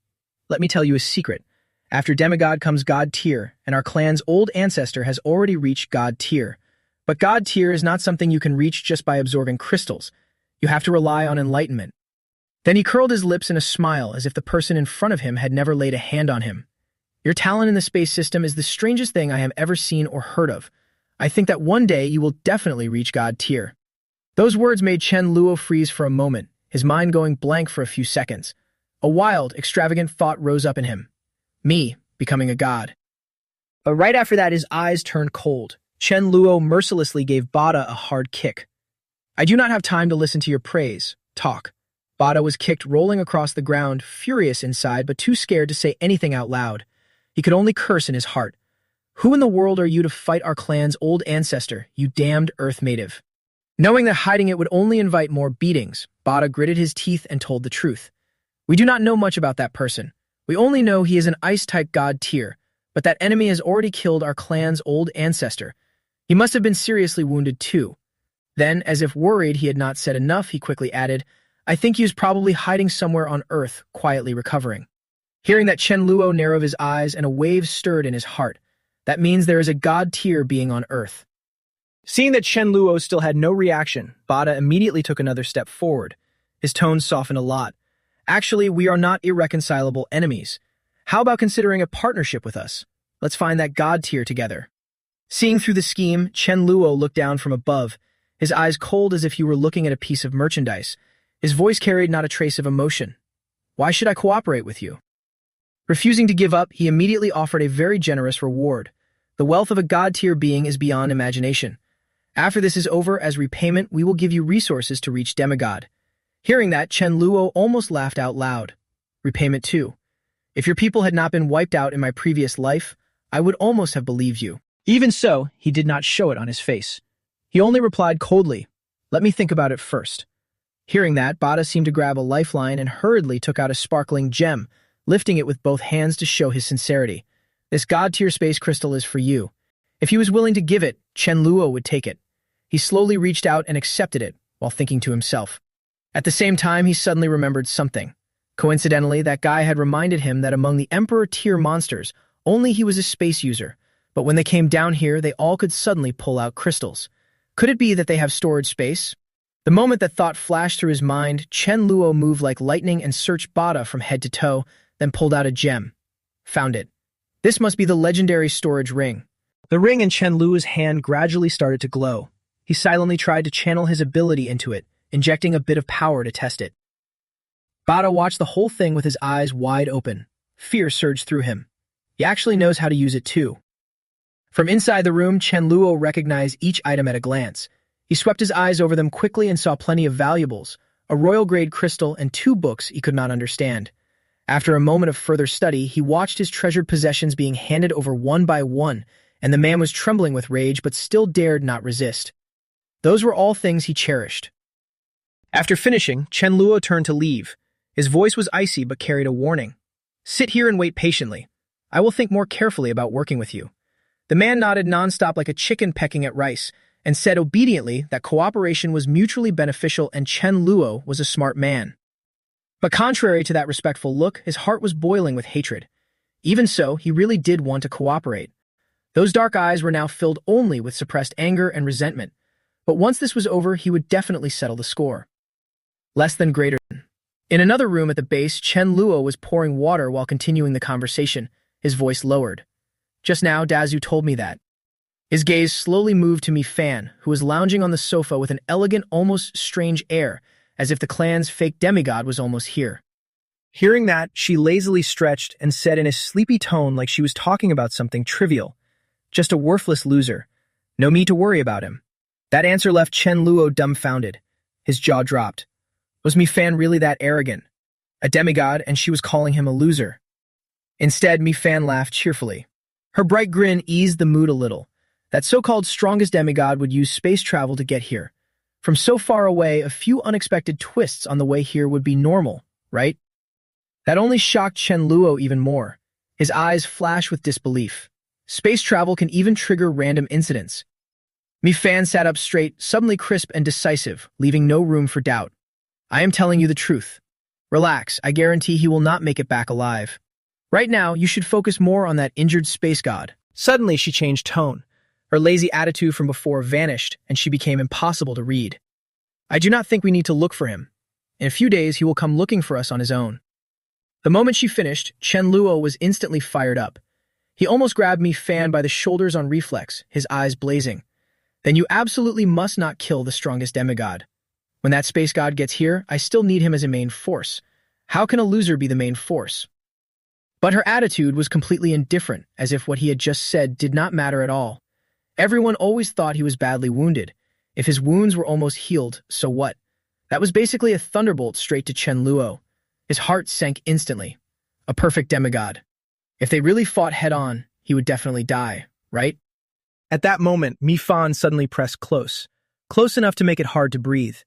"Let me tell you a secret. After demigod comes god tier, and our clan's old ancestor has already reached god tier. But god tier is not something you can reach just by absorbing crystals. You have to rely on enlightenment." Then he curled his lips in a smile as if the person in front of him had never laid a hand on him. "Your talent in the space system is the strangest thing I have ever seen or heard of. I think that one day you will definitely reach god tier." Those words made Chen Luo freeze for a moment, his mind going blank for a few seconds. A wild, extravagant thought rose up in him. Me, becoming a god. But right after that, his eyes turned cold. Chen Luo mercilessly gave Bada a hard kick. "I do not have time to listen to your praise. Talk." Bada was kicked, rolling across the ground, furious inside but too scared to say anything out loud. He could only curse in his heart. "Who in the world are you to fight our clan's old ancestor, you damned Earth native?" Knowing that hiding it would only invite more beatings, Bada gritted his teeth and told the truth. "We do not know much about that person. We only know he is an ice-type god tier, but that enemy has already killed our clan's old ancestor. He must have been seriously wounded too." Then, as if worried he had not said enough, he quickly added, "I think he is probably hiding somewhere on Earth, quietly recovering." Hearing that, Chen Luo narrowed his eyes and a wave stirred in his heart. That means there is a god tier being on Earth. Seeing that Chen Luo still had no reaction, Bada immediately took another step forward. His tone softened a lot. "Actually, we are not irreconcilable enemies. How about considering a partnership with us? Let's find that god tier together." Seeing through the scheme, Chen Luo looked down from above, his eyes cold as if he were looking at a piece of merchandise. His voice carried not a trace of emotion. "Why should I cooperate with you?" Refusing to give up, he immediately offered a very generous reward. The wealth of a god-tier being is beyond imagination. After this is over, as repayment, we will give you resources to reach demigod. Hearing that, Chen Luo almost laughed out loud. Repayment too. If your people had not been wiped out in my previous life, I would almost have believed you. Even so, he did not show it on his face. He only replied coldly, "Let me think about it first." Hearing that, Bada seemed to grab a lifeline and hurriedly took out a sparkling gem, lifting it with both hands to show his sincerity. "This god-tier space crystal is for you." If he was willing to give it, Chen Luo would take it. He slowly reached out and accepted it, while thinking to himself. At the same time, he suddenly remembered something. Coincidentally, that guy had reminded him that among the Emperor-tier monsters, only he was a space user. But when they came down here, they all could suddenly pull out crystals. Could it be that they have storage space? The moment that thought flashed through his mind, Chen Luo moved like lightning and searched Bada from head to toe, then pulled out a gem. Found it. This must be the legendary storage ring. The ring in Chen Luo's hand gradually started to glow. He silently tried to channel his ability into it, injecting a bit of power to test it. Bada watched the whole thing with his eyes wide open. Fear surged through him. He actually knows how to use it too. From inside the room, Chen Luo recognized each item at a glance. He swept his eyes over them quickly and saw plenty of valuables, a royal-grade crystal and 2 books he could not understand. After a moment of further study, he watched his treasured possessions being handed over one by one, and the man was trembling with rage but still dared not resist. Those were all things he cherished. After finishing, Chen Luo turned to leave. His voice was icy but carried a warning. "Sit here and wait patiently. I will think more carefully about working with you." The man nodded nonstop like a chicken pecking at rice, and said obediently that cooperation was mutually beneficial and Chen Luo was a smart man. But contrary to that respectful look, his heart was boiling with hatred. Even so, he really did want to cooperate. Those dark eyes were now filled only with suppressed anger and resentment. But once this was over, he would definitely settle the score. Less than greater than. In another room at the base, Chen Luo was pouring water while continuing the conversation, his voice lowered. "Just now, Dazu told me that." His gaze slowly moved to Mi Fan, who was lounging on the sofa with an elegant, almost strange air, as if the clan's fake demigod was almost here. Hearing that, she lazily stretched and said in a sleepy tone like she was talking about something trivial. "Just a worthless loser. No need to worry about him." That answer left Chen Luo dumbfounded. His jaw dropped. Was Mi Fan really that arrogant? A demigod, and she was calling him a loser. Instead, Mi Fan laughed cheerfully. Her bright grin eased the mood a little. That so-called strongest demigod would use space travel to get here. From so far away, a few unexpected twists on the way here would be normal, right? That only shocked Chen Luo even more. His eyes flashed with disbelief. Space travel can even trigger random incidents. Mi Fan sat up straight, suddenly crisp and decisive, leaving no room for doubt. "I am telling you the truth. Relax, I guarantee he will not make it back alive. Right now, you should focus more on that injured space god." Suddenly, she changed tone. Her lazy attitude from before vanished, and she became impossible to read. "I do not think we need to look for him. In a few days, he will come looking for us on his own." The moment she finished, Chen Luo was instantly fired up. He almost grabbed Mi Fan by the shoulders on reflex, his eyes blazing. "Then you absolutely must not kill the strongest demigod. When that space god gets here, I still need him as a main force. How can a loser be the main force?" But her attitude was completely indifferent, as if what he had just said did not matter at all. Everyone always thought he was badly wounded. If his wounds were almost healed, so what? That was basically a thunderbolt straight to Chen Luo. His heart sank instantly. A perfect demigod. If they really fought head-on, he would definitely die, right? At that moment, Mi Fan suddenly pressed close enough to make it hard to breathe.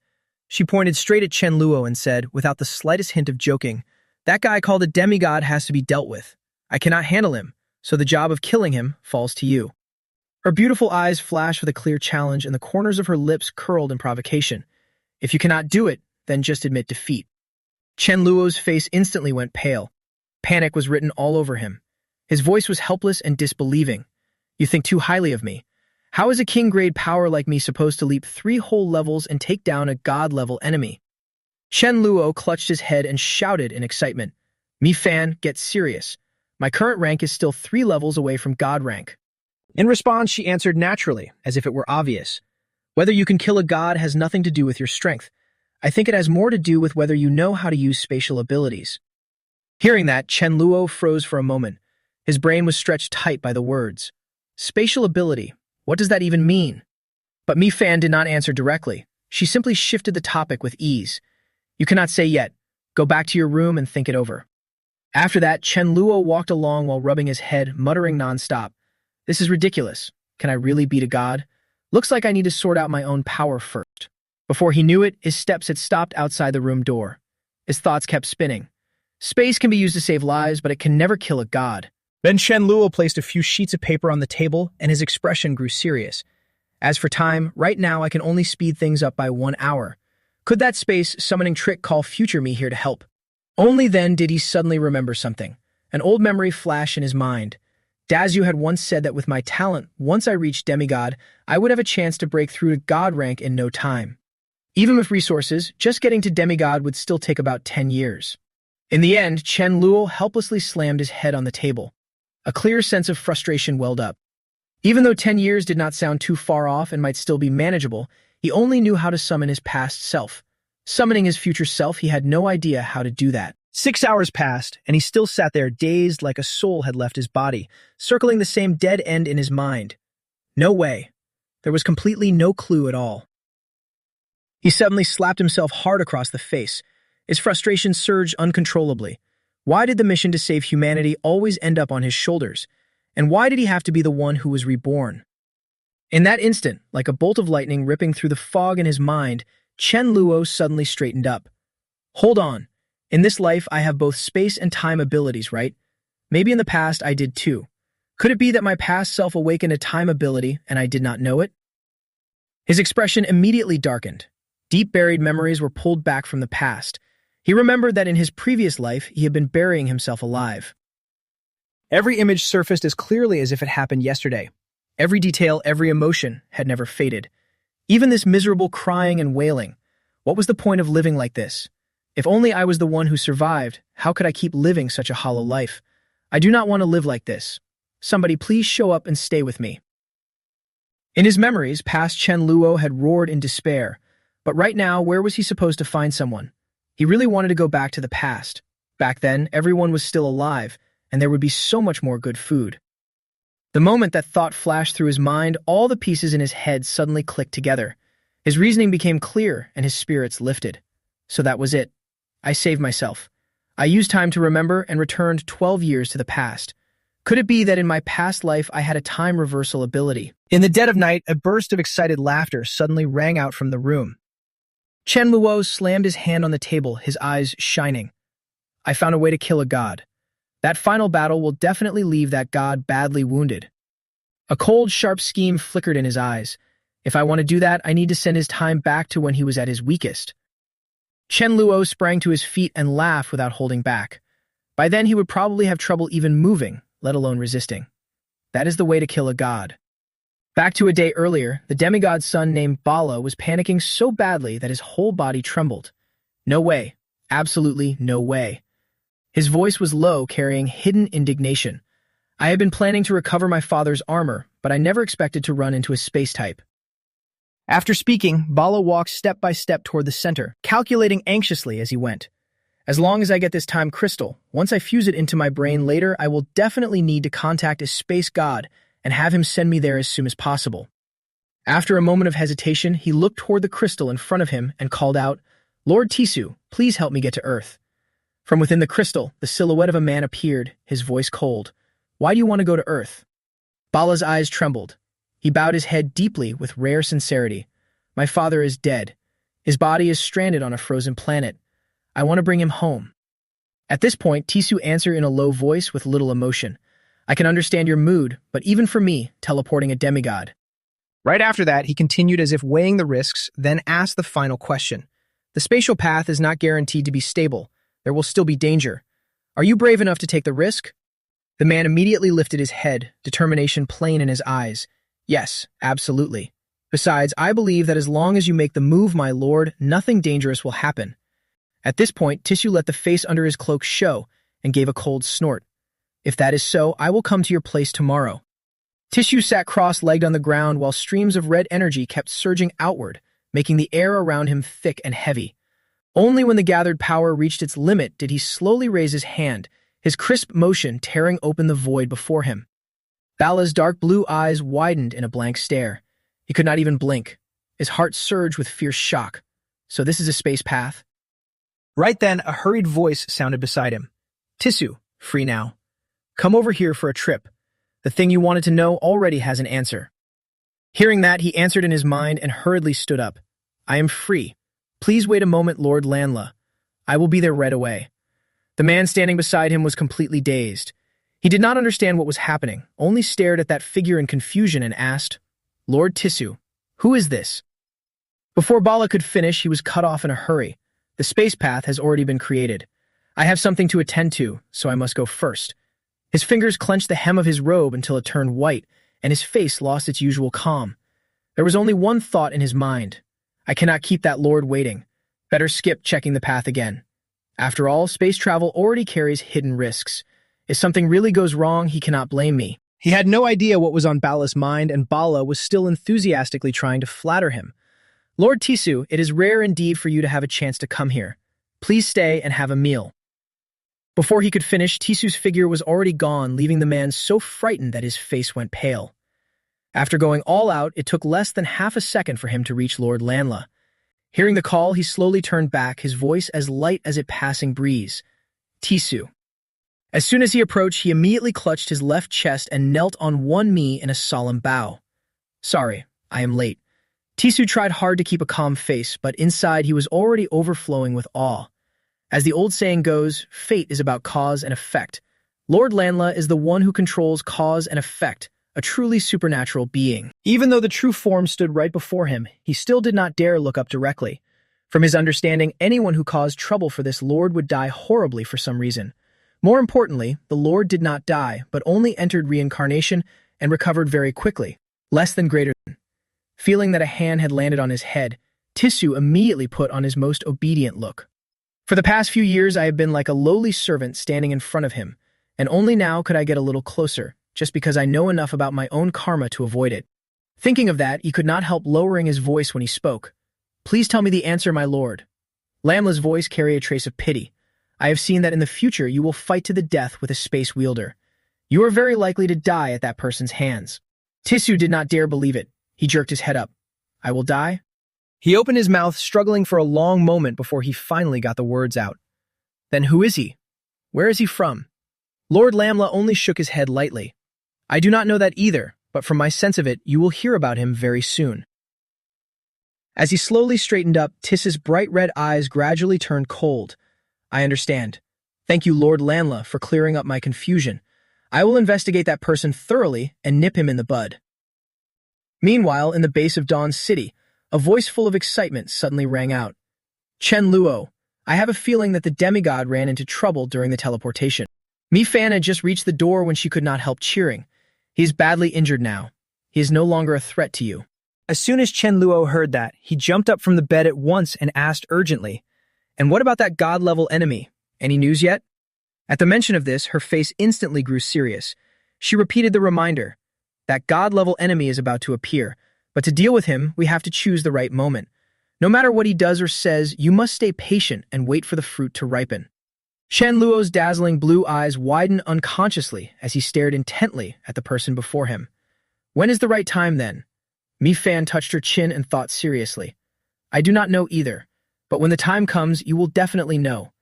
She pointed straight at Chen Luo and said, without the slightest hint of joking, "That guy called a demigod has to be dealt with. I cannot handle him, so the job of killing him falls to you." Her beautiful eyes flashed with a clear challenge, and the corners of her lips curled in provocation. "If you cannot do it, then just admit defeat." Chen Luo's face instantly went pale. Panic was written all over him. His voice was helpless and disbelieving. "You think too highly of me. How is a king-grade power like me supposed to leap 3 whole levels and take down a god-level enemy?" Chen Luo clutched his head and shouted in excitement, "Mi Fan, get serious. My current rank is still 3 levels away from god rank." In response, she answered naturally, as if it were obvious. "Whether you can kill a god has nothing to do with your strength. I think it has more to do with whether you know how to use spatial abilities." Hearing that, Chen Luo froze for a moment. His brain was stretched tight by the words. Spatial ability, what does that even mean? But Mi Fan did not answer directly. She simply shifted the topic with ease. "You cannot say yet. Go back to your room and think it over." After that, Chen Luo walked along while rubbing his head, muttering nonstop. "This is ridiculous. Can I really beat a god? Looks like I need to sort out my own power first. Before he knew it, his steps had stopped outside the room door. His thoughts kept spinning. Space can be used to save lives, but it can never kill a god. Then Chen Luo placed a few sheets of paper on the table, and his expression grew serious. As for time, right now I can only speed things up by 1 hour. Could that space summoning trick call future me here to help? Only then did he suddenly remember something. An old memory flashed in his mind. Dazu had once said that with my talent, once I reached demigod, I would have a chance to break through to god rank in no time. Even with resources, just getting to demigod would still take about 10 years. In the end, Chen Luo helplessly slammed his head on the table. A clear sense of frustration welled up. Even though 10 years did not sound too far off and might still be manageable, he only knew how to summon his past self. Summoning his future self, he had no idea how to do that. 6 hours passed, and he still sat there dazed like a soul had left his body, circling the same dead end in his mind. No way. There was completely no clue at all. He suddenly slapped himself hard across the face. His frustration surged uncontrollably. Why did the mission to save humanity always end up on his shoulders? And why did he have to be the one who was reborn? In that instant, like a bolt of lightning ripping through the fog in his mind, Chen Luo suddenly straightened up. Hold on. In this life, I have both space and time abilities, right? Maybe in the past I did too. Could it be that my past self awakened a time ability and I did not know it? His expression immediately darkened. Deep buried memories were pulled back from the past. He remembered that in his previous life, he had been burying himself alive. Every image surfaced as clearly as if it happened yesterday. Every detail, every emotion had never faded. Even this miserable crying and wailing. What was the point of living like this? If only I was the one who survived, how could I keep living such a hollow life? I do not want to live like this. Somebody please show up and stay with me. In his memories, past Chen Luo had roared in despair. But right now, where was he supposed to find someone? He really wanted to go back to the past. Back then, everyone was still alive, and there would be so much more good food. The moment that thought flashed through his mind, all the pieces in his head suddenly clicked together. His reasoning became clear, and his spirits lifted. So that was it. I saved myself. I used time to remember and returned 12 years to the past. Could it be that in my past life I had a time reversal ability? In the dead of night, a burst of excited laughter suddenly rang out from the room. Chen Luo slammed his hand on the table, his eyes shining. I found a way to kill a god. That final battle will definitely leave that god badly wounded. A cold, sharp scheme flickered in his eyes. If I want to do that, I need to send his time back to when he was at his weakest. Chen Luo sprang to his feet and laughed without holding back. By then he would probably have trouble even moving, let alone resisting. That is the way to kill a god. Back to a day earlier, the demigod's son named Bala was panicking so badly that his whole body trembled. No way. Absolutely no way. His voice was low, carrying hidden indignation. I had been planning to recover my father's armor, but I never expected to run into a space type. After speaking, Bala walked step by step toward the center, calculating anxiously as he went. As long as I get this time crystal, once I fuse it into my brain later, I will definitely need to contact a space god and have him send me there as soon as possible. After a moment of hesitation, he looked toward the crystal in front of him and called out, Lord Tisu, please help me get to Earth. From within the crystal, the silhouette of a man appeared, his voice cold. Why do you want to go to Earth? Bala's eyes trembled. He bowed his head deeply with rare sincerity. My father is dead. His body is stranded on a frozen planet. I want to bring him home. At this point, Tisu answered in a low voice with little emotion. I can understand your mood, but even for me, teleporting a demigod. Right after that, he continued as if weighing the risks, then asked the final question. The spatial path is not guaranteed to be stable. There will still be danger. Are you brave enough to take the risk? The man immediately lifted his head, determination plain in his eyes. Yes, absolutely. Besides, I believe that as long as you make the move, my lord, nothing dangerous will happen. At this point, Tisu let the face under his cloak show and gave a cold snort. If that is so, I will come to your place tomorrow. Tisu sat cross-legged on the ground while streams of red energy kept surging outward, making the air around him thick and heavy. Only when the gathered power reached its limit did he slowly raise his hand, his crisp motion tearing open the void before him. Bala's dark blue eyes widened in a blank stare. He could not even blink. His heart surged with fierce shock. So this is a space path? Right then, a hurried voice sounded beside him. Tisu, free now. Come over here for a trip. The thing you wanted to know already has an answer. Hearing that, he answered in his mind and hurriedly stood up. I am free. Please wait a moment, Lord Lanla. I will be there right away. The man standing beside him was completely dazed. He did not understand what was happening, only stared at that figure in confusion and asked, Lord Tissu, who is this? Before Bala could finish, he was cut off in a hurry. The space path has already been created. I have something to attend to, so I must go first. His fingers clenched the hem of his robe until it turned white, and his face lost its usual calm. There was only one thought in his mind. I cannot keep that lord waiting. Better skip checking the path again. After all, space travel already carries hidden risks. If something really goes wrong, he cannot blame me. He had no idea what was on Bala's mind, and Bala was still enthusiastically trying to flatter him. Lord Tissu, it is rare indeed for you to have a chance to come here. Please stay and have a meal. Before he could finish, Tissu's figure was already gone, leaving the man so frightened that his face went pale. After going all out, it took less than half a second for him to reach Lord Lanla. Hearing the call, he slowly turned back, his voice as light as a passing breeze. Tissu. As soon as he approached, he immediately clutched his left chest and knelt on one knee in a solemn bow. Sorry, I am late. Tissu tried hard to keep a calm face, but inside he was already overflowing with awe. As the old saying goes, fate is about cause and effect. Lord Lanla is the one who controls cause and effect, a truly supernatural being. Even though the true form stood right before him, he still did not dare look up directly. From his understanding, anyone who caused trouble for this lord would die horribly for some reason. More importantly, the lord did not die, but only entered reincarnation and recovered very quickly, less than greater than. Feeling that a hand had landed on his head, Tissu immediately put on his most obedient look. For the past few years, I have been like a lowly servant standing in front of him, and only now could I get a little closer, just because I know enough about my own karma to avoid it. Thinking of that, he could not help lowering his voice when he spoke. Please tell me the answer, my lord. Lamla's voice carried a trace of pity. I have seen that in the future you will fight to the death with a space wielder. You are very likely to die at that person's hands. Tissu did not dare believe it. He jerked his head up. I will die? He opened his mouth, struggling for a long moment before he finally got the words out. Then who is he? Where is he from? Lord Lamla only shook his head lightly. I do not know that either, but from my sense of it, you will hear about him very soon. As he slowly straightened up, Tissu's bright red eyes gradually turned cold. I understand. Thank you, Lord Lanla, for clearing up my confusion. I will investigate that person thoroughly and nip him in the bud. Meanwhile, in the base of Dawn's city, a voice full of excitement suddenly rang out. Chen Luo, I have a feeling that the demigod ran into trouble during the teleportation. Mi Fan had just reached the door when she could not help cheering. He is badly injured now. He is no longer a threat to you. As soon as Chen Luo heard that, he jumped up from the bed at once and asked urgently, And what about that god-level enemy? Any news yet? At the mention of this, her face instantly grew serious. She repeated the reminder. That god-level enemy is about to appear, but to deal with him, we have to choose the right moment. No matter what he does or says, you must stay patient and wait for the fruit to ripen. Chen Luo's dazzling blue eyes widened unconsciously as he stared intently at the person before him. When is the right time, then? Mi Fan touched her chin and thought seriously. I do not know either, but when the time comes, you will definitely know.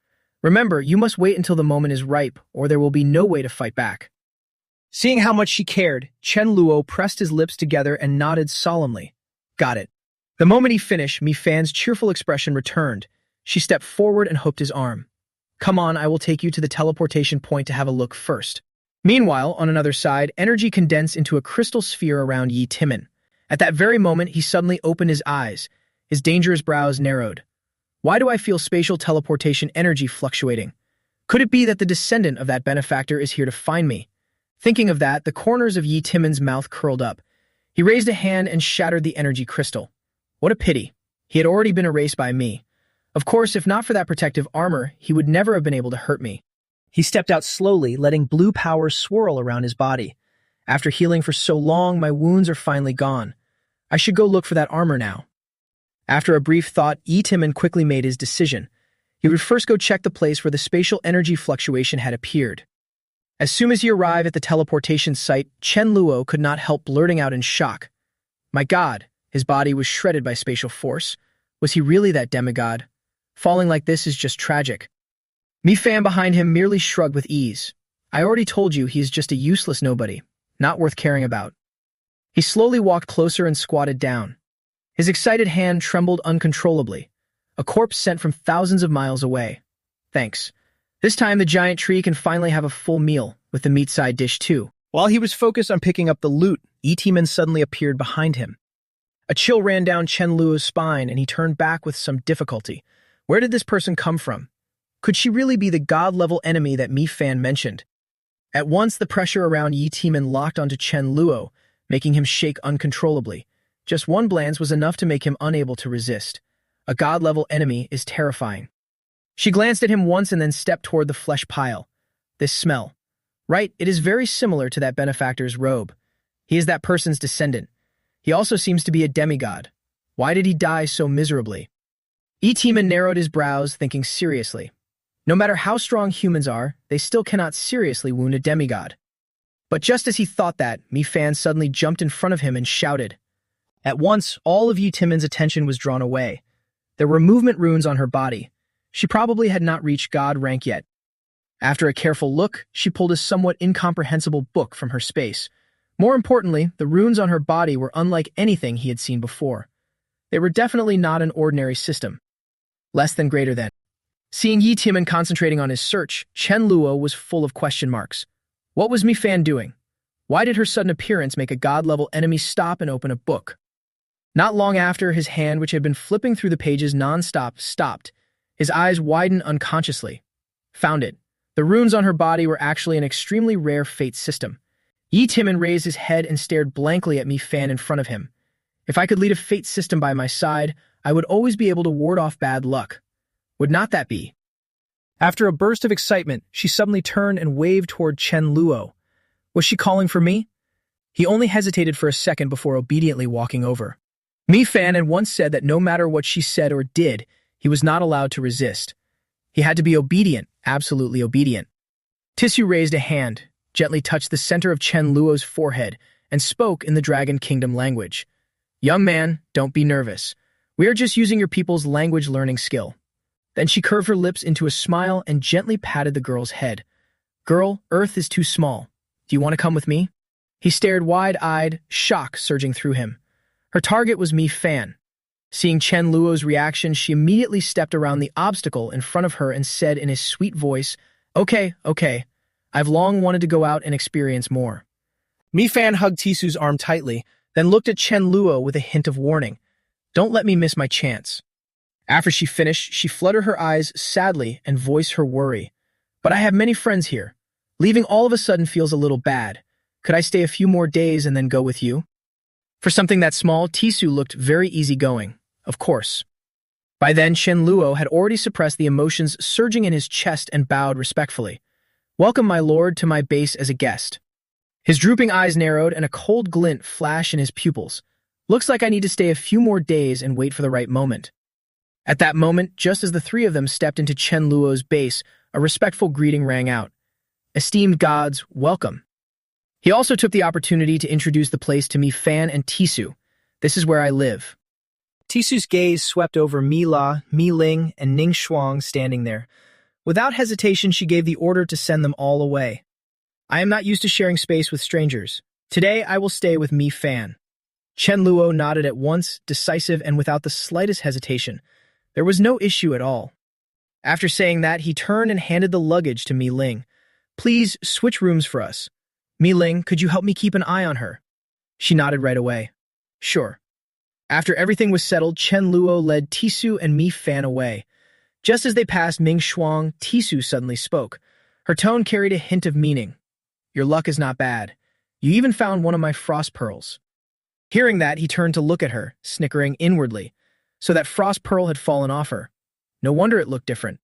Remember, you must wait until the moment is ripe, or there will be no way to fight back. Seeing how much she cared, Chen Luo pressed his lips together and nodded solemnly. Got it. The moment he finished, Mi Fan's cheerful expression returned. She stepped forward and hooked his arm. Come on, I will take you to the teleportation point to have a look first. Meanwhile, on another side, energy condensed into a crystal sphere around Yi Timin. At that very moment, he suddenly opened his eyes. His dangerous brows narrowed. Why do I feel spatial teleportation energy fluctuating? Could it be that the descendant of that benefactor is here to find me? Thinking of that, the corners of Yi Timin's mouth curled up. He raised a hand and shattered the energy crystal. What a pity. He had already been erased by me. Of course, if not for that protective armor, he would never have been able to hurt me. He stepped out slowly, letting blue powers swirl around his body. After healing for so long, my wounds are finally gone. I should go look for that armor now. After a brief thought, Yi Timin quickly made his decision. He would first go check the place where the spatial energy fluctuation had appeared. As soon as he arrived at the teleportation site, Chen Luo could not help blurting out in shock. My god, his body was shredded by spatial force. Was he really that demigod? Falling like this is just tragic. Mi Fan behind him merely shrugged with ease. I already told you he is just a useless nobody, not worth caring about. He slowly walked closer and squatted down. His excited hand trembled uncontrollably. A corpse sent from thousands of miles away. Thanks. This time the giant tree can finally have a full meal, with the meat side dish too. While he was focused on picking up the loot, Itiman suddenly appeared behind him. A chill ran down Chen Luo's spine, and he turned back with some difficulty. Where did this person come from? Could she really be the god-level enemy that Mi Fan mentioned? At once, the pressure around Yi Timan locked onto Chen Luo, making him shake uncontrollably. Just one glance was enough to make him unable to resist. A god-level enemy is terrifying. She glanced at him once and then stepped toward the flesh pile. This smell. Right, it is very similar to that benefactor's robe. He is that person's descendant. He also seems to be a demigod. Why did he die so miserably? Yi Timan narrowed his brows, thinking seriously. No matter how strong humans are, they still cannot seriously wound a demigod. But just as he thought that, Mi Fan suddenly jumped in front of him and shouted. At once, all of Yi Timan's attention was drawn away. There were movement runes on her body. She probably had not reached god rank yet. After a careful look, she pulled a somewhat incomprehensible book from her space. More importantly, the runes on her body were unlike anything he had seen before. They were definitely not an ordinary system. Less than greater than. Seeing Yi Timan concentrating on his search, Chen Luo was full of question marks. What was Mi Fan doing? Why did her sudden appearance make a god-level enemy stop and open a book? Not long after, his hand, which had been flipping through the pages non-stop, stopped. His eyes widened unconsciously. Found it. The runes on her body were actually an extremely rare fate system. Yi Timan raised his head and stared blankly at Mi Fan in front of him. If I could lead a fate system by my side, I would always be able to ward off bad luck. Would not that be? After a burst of excitement, she suddenly turned and waved toward Chen Luo. Was she calling for me? He only hesitated for a second before obediently walking over. Mi Fan had once said that no matter what she said or did, he was not allowed to resist. He had to be obedient, absolutely obedient. Tissue raised a hand, gently touched the center of Chen Luo's forehead, and spoke in the Dragon Kingdom language. Young man, don't be nervous. We are just using your people's language learning skill. Then she curved her lips into a smile and gently patted the girl's head. Girl, Earth is too small. Do you want to come with me? He stared wide-eyed, shock surging through him. Her target was Mi Fan. Seeing Chen Luo's reaction, she immediately stepped around the obstacle in front of her and said in his sweet voice, Okay. I've long wanted to go out and experience more. Mi Fan hugged Tisu's arm tightly, then looked at Chen Luo with a hint of warning. Don't let me miss my chance. After she finished, she fluttered her eyes sadly and voiced her worry. But I have many friends here. Leaving all of a sudden feels a little bad. Could I stay a few more days and then go with you? For something that small, Tisu looked very easygoing. Of course. By then, Chen Luo had already suppressed the emotions surging in his chest and bowed respectfully. Welcome, my lord, to my base as a guest. His drooping eyes narrowed and a cold glint flashed in his pupils. Looks like I need to stay a few more days and wait for the right moment. At that moment, just as the three of them stepped into Chen Luo's base, a respectful greeting rang out. Esteemed gods, welcome. He also took the opportunity to introduce the place to Mi Fan and Tisu. This is where I live. Tisu's gaze swept over Mi La, Mi Ling, and Ning Shuang standing there. Without hesitation, she gave the order to send them all away. I am not used to sharing space with strangers. Today, I will stay with Mi Fan. Chen Luo nodded at once, decisive and without the slightest hesitation. There was no issue at all. After saying that, he turned and handed the luggage to Mi Ling. Please switch rooms for us. Mi Ling, could you help me keep an eye on her? She nodded right away. Sure. After everything was settled, Chen Luo led Tisu and Mi Fan away. Just as they passed Ming Shuang, Tisu suddenly spoke. Her tone carried a hint of meaning. Your luck is not bad. You even found one of my frost pearls. Hearing that, he turned to look at her, snickering inwardly. So that frost pearl had fallen off her. No wonder it looked different.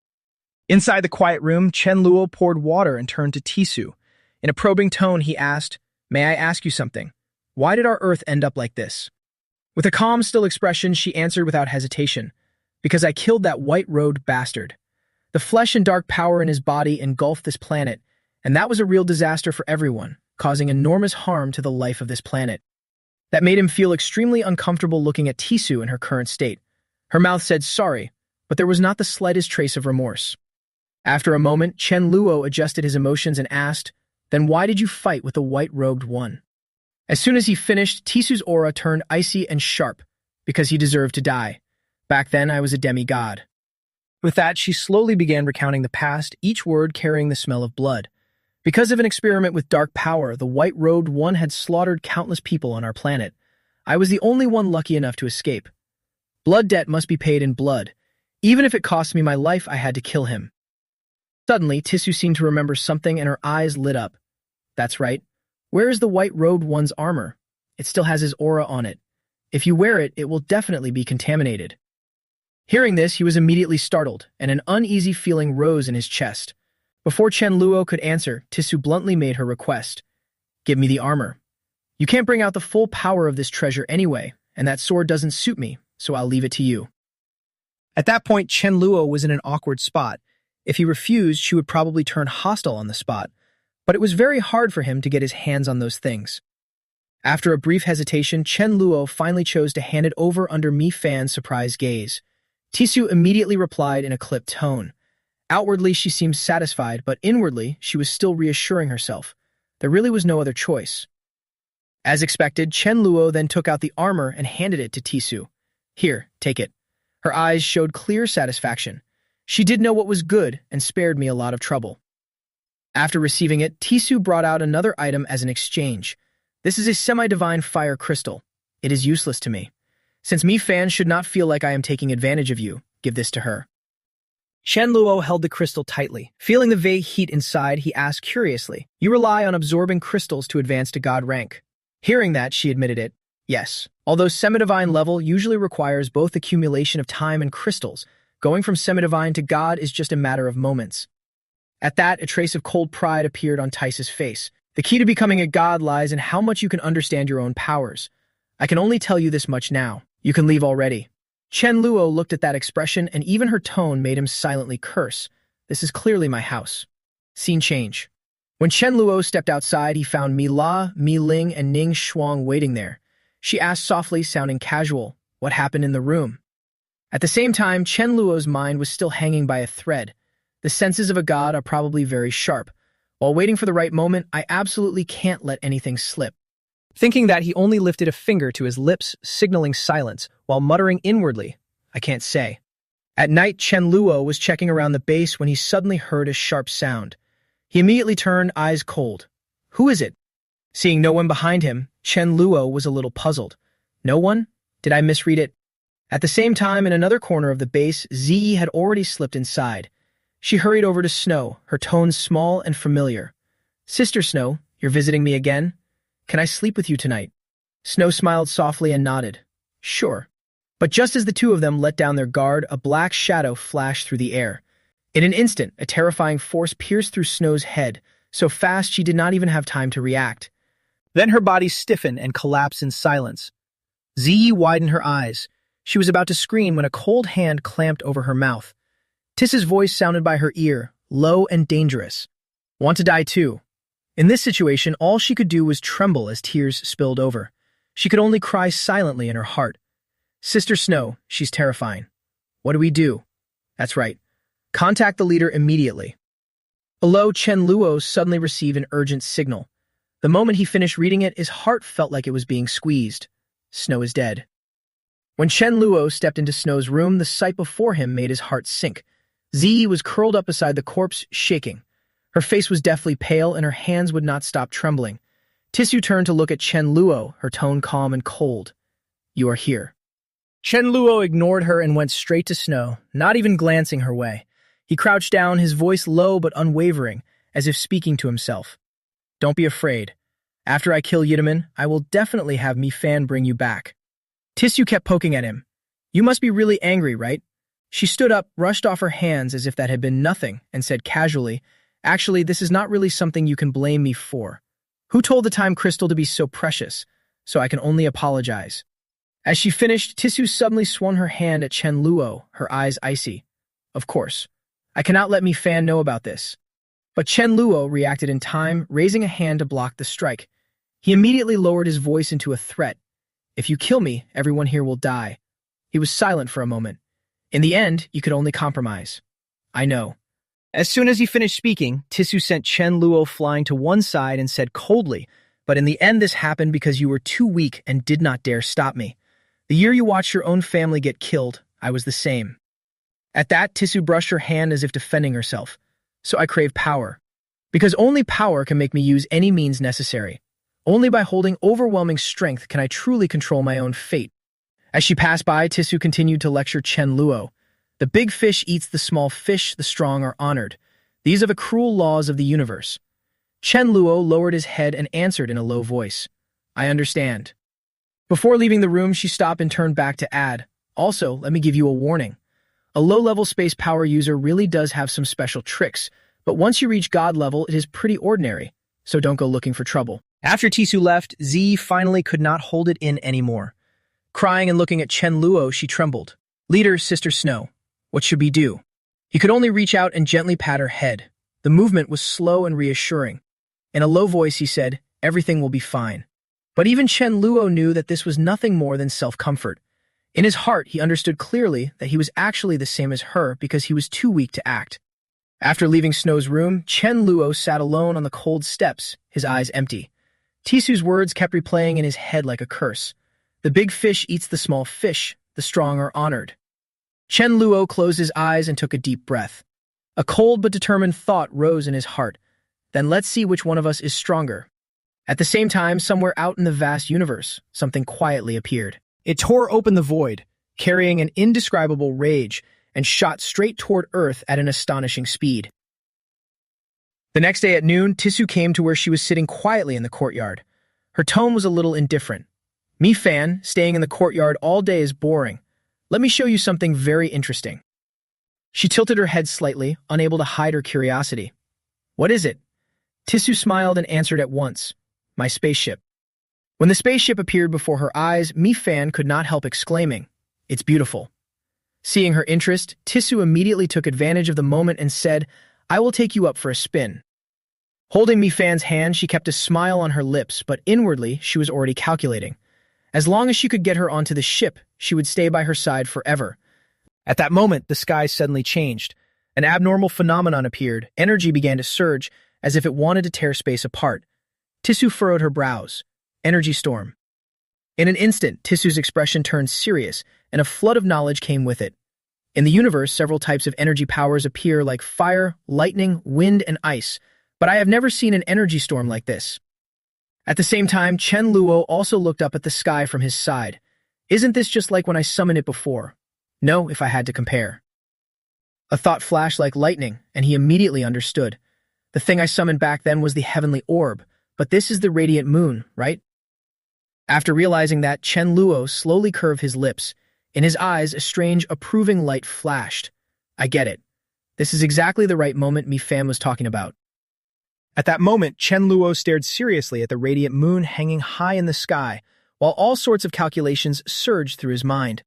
Inside the quiet room, Chen Luo poured water and turned to Tisu. In a probing tone, he asked, May I ask you something? Why did our Earth end up like this? With a calm, still expression, she answered without hesitation. Because I killed that white-robed bastard. The flesh and dark power in his body engulfed this planet, and that was a real disaster for everyone, causing enormous harm to the life of this planet. That made him feel extremely uncomfortable looking at Tisu in her current state. Her mouth said sorry, but there was not the slightest trace of remorse. After a moment, Chen Luo adjusted his emotions and asked, Then why did you fight with the white-robed one? As soon as he finished, Tisu's aura turned icy and sharp, because he deserved to die. Back then, I was a demigod. With that, she slowly began recounting the past, each word carrying the smell of blood. Because of an experiment with dark power, the white-robed one had slaughtered countless people on our planet. I was the only one lucky enough to escape. Blood debt must be paid in blood. Even if it cost me my life, I had to kill him. Suddenly, Tisu seemed to remember something and her eyes lit up. That's right. Where is the white-robed one's armor? It still has his aura on it. If you wear it, it will definitely be contaminated. Hearing this, he was immediately startled, and an uneasy feeling rose in his chest. Before Chen Luo could answer, Tisu bluntly made her request. Give me the armor. You can't bring out the full power of this treasure anyway, and that sword doesn't suit me, so I'll leave it to you. At that point, Chen Luo was in an awkward spot. If he refused, she would probably turn hostile on the spot, but it was very hard for him to get his hands on those things. After a brief hesitation, Chen Luo finally chose to hand it over under Mi Fan's surprised gaze. Tisu immediately replied in a clipped tone. Outwardly, she seemed satisfied, but inwardly, she was still reassuring herself. There really was no other choice. As expected, Chen Luo then took out the armor and handed it to Tisu. Here, take it. Her eyes showed clear satisfaction. She did know what was good and spared me a lot of trouble. After receiving it, Tisu brought out another item as an exchange. This is a semi-divine fire crystal. It is useless to me. Since Mi Fan should not feel like I am taking advantage of you, give this to her. Chen Luo held the crystal tightly. Feeling the vague heat inside, he asked curiously, You rely on absorbing crystals to advance to god rank. Hearing that, she admitted it. Yes. Although semi-divine level usually requires both accumulation of time and crystals, going from semi-divine to god is just a matter of moments. At that, a trace of cold pride appeared on Tice's face. The key to becoming a god lies in how much you can understand your own powers. I can only tell you this much now. You can leave already. Chen Luo looked at that expression, and even her tone made him silently curse. This is clearly my house. Scene change. When Chen Luo stepped outside, he found Mi La, Mi Ling, and Ning Shuang waiting there. She asked softly, sounding casual, what happened in the room? At the same time, Chen Luo's mind was still hanging by a thread. The senses of a god are probably very sharp. While waiting for the right moment, I absolutely can't let anything slip. Thinking that, he only lifted a finger to his lips, signaling silence, while muttering inwardly, I can't say. At night, Chen Luo was checking around the base when he suddenly heard a sharp sound. He immediately turned, eyes cold. Who is it? Seeing no one behind him, Chen Luo was a little puzzled. No one? Did I misread it? At the same time, in another corner of the base, Ziyi had already slipped inside. She hurried over to Snow, her tones small and familiar. Sister Snow, you're visiting me again? Can I sleep with you tonight? Snow smiled softly and nodded. Sure. But just as the two of them let down their guard, a black shadow flashed through the air. In an instant, a terrifying force pierced through Snow's head, so fast she did not even have time to react. Then her body stiffened and collapsed in silence. Ziyi widened her eyes. She was about to scream when a cold hand clamped over her mouth. Tiss's voice sounded by her ear, low and dangerous. Want to die too? In this situation, all she could do was tremble as tears spilled over. She could only cry silently in her heart. Sister Snow, she's terrifying. What do we do? That's right. Contact the leader immediately. Below, Chen Luo suddenly received an urgent signal. The moment he finished reading it, his heart felt like it was being squeezed. Snow is dead. When Chen Luo stepped into Snow's room, the sight before him made his heart sink. Ziyi was curled up beside the corpse, shaking. Her face was deathly pale, and her hands would not stop trembling. Tisu turned to look at Chen Luo, her tone calm and cold. You are here. Chen Luo ignored her and went straight to Snow, not even glancing her way. He crouched down, his voice low but unwavering, as if speaking to himself. Don't be afraid. After I kill Yitaman, I will definitely have Mi Fan bring you back. Tisu kept poking at him. You must be really angry, right? She stood up, rushed off her hands as if that had been nothing, and said casually, Actually, this is not really something you can blame me for. Who told the time crystal to be so precious? So I can only apologize. As she finished, Tisu suddenly swung her hand at Chen Luo, her eyes icy. Of course. I cannot let Mi Fan know about this. But Chen Luo reacted in time, raising a hand to block the strike. He immediately lowered his voice into a threat. If you kill me, everyone here will die. He was silent for a moment. In the end, you could only compromise. I know. As soon as he finished speaking, Tisu sent Chen Luo flying to one side and said coldly, But in the end, this happened because you were too weak and did not dare stop me. The year you watched your own family get killed, I was the same. At that, Tisu brushed her hand as if defending herself. So I crave power. Because only power can make me use any means necessary. Only by holding overwhelming strength can I truly control my own fate. As she passed by, Tisu continued to lecture Chen Luo. The big fish eats the small fish, the strong are honored. These are the cruel laws of the universe. Chen Luo lowered his head and answered in a low voice. I understand. Before leaving the room, she stopped and turned back to add, also, let me give you a warning. A low-level space power user really does have some special tricks, but once you reach God level, it is pretty ordinary, so don't go looking for trouble. After Tisu left, Z finally could not hold it in anymore. Crying and looking at Chen Luo, she trembled. Leader, Sister Snow, what should we do? He could only reach out and gently pat her head. The movement was slow and reassuring. In a low voice, he said, everything will be fine. But even Chen Luo knew that this was nothing more than self-comfort. In his heart, he understood clearly that he was actually the same as her because he was too weak to act. After leaving Snow's room, Chen Luo sat alone on the cold steps, his eyes empty. Tisu's words kept replaying in his head like a curse. The big fish eats the small fish, the strong are honored. Chen Luo closed his eyes and took a deep breath. A cold but determined thought rose in his heart. Then let's see which one of us is stronger. At the same time, somewhere out in the vast universe, something quietly appeared. It tore open the void, carrying an indescribable rage, and shot straight toward Earth at an astonishing speed. The next day at noon, Tisu came to where she was sitting quietly in the courtyard. Her tone was a little indifferent. Me fan, staying in the courtyard all day is boring. Let me show you something very interesting. She tilted her head slightly, unable to hide her curiosity. What is it? Tisu smiled and answered at once. My spaceship. When the spaceship appeared before her eyes, Mi Fan could not help exclaiming, it's beautiful. Seeing her interest, Tisu immediately took advantage of the moment and said, I will take you up for a spin. Holding Mi Fan's hand, she kept a smile on her lips, but inwardly she was already calculating. As long as she could get her onto the ship, she would stay by her side forever. At that moment, the sky suddenly changed. An abnormal phenomenon appeared. Energy began to surge, as if it wanted to tear space apart. Tisu furrowed her brows. Energy storm. In an instant, Tisu's expression turned serious, and a flood of knowledge came with it. In the universe, several types of energy powers appear like fire, lightning, wind, and ice, but I have never seen an energy storm like this. At the same time, Chen Luo also looked up at the sky from his side. Isn't this just like when I summoned it before? No, if I had to compare. A thought flashed like lightning, and he immediately understood. The thing I summoned back then was the heavenly orb, but this is the radiant moon, right? After realizing that, Chen Luo slowly curved his lips. In his eyes, a strange, approving light flashed. I get it. This is exactly the right moment Mi Fan was talking about. At that moment, Chen Luo stared seriously at the radiant moon hanging high in the sky, while all sorts of calculations surged through his mind.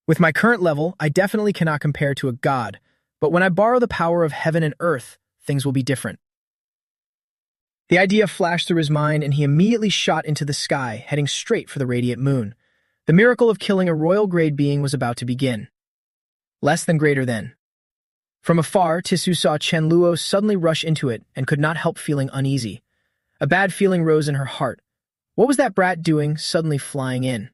With my current level, I definitely cannot compare to a god, but when I borrow the power of heaven and earth, things will be different. The idea flashed through his mind, and he immediately shot into the sky, heading straight for the radiant moon. The miracle of killing a royal-grade being was about to begin. Less than greater than. From afar, Tisu saw Chen Luo suddenly rush into it and could not help feeling uneasy. A bad feeling rose in her heart. What was that brat doing, suddenly flying in?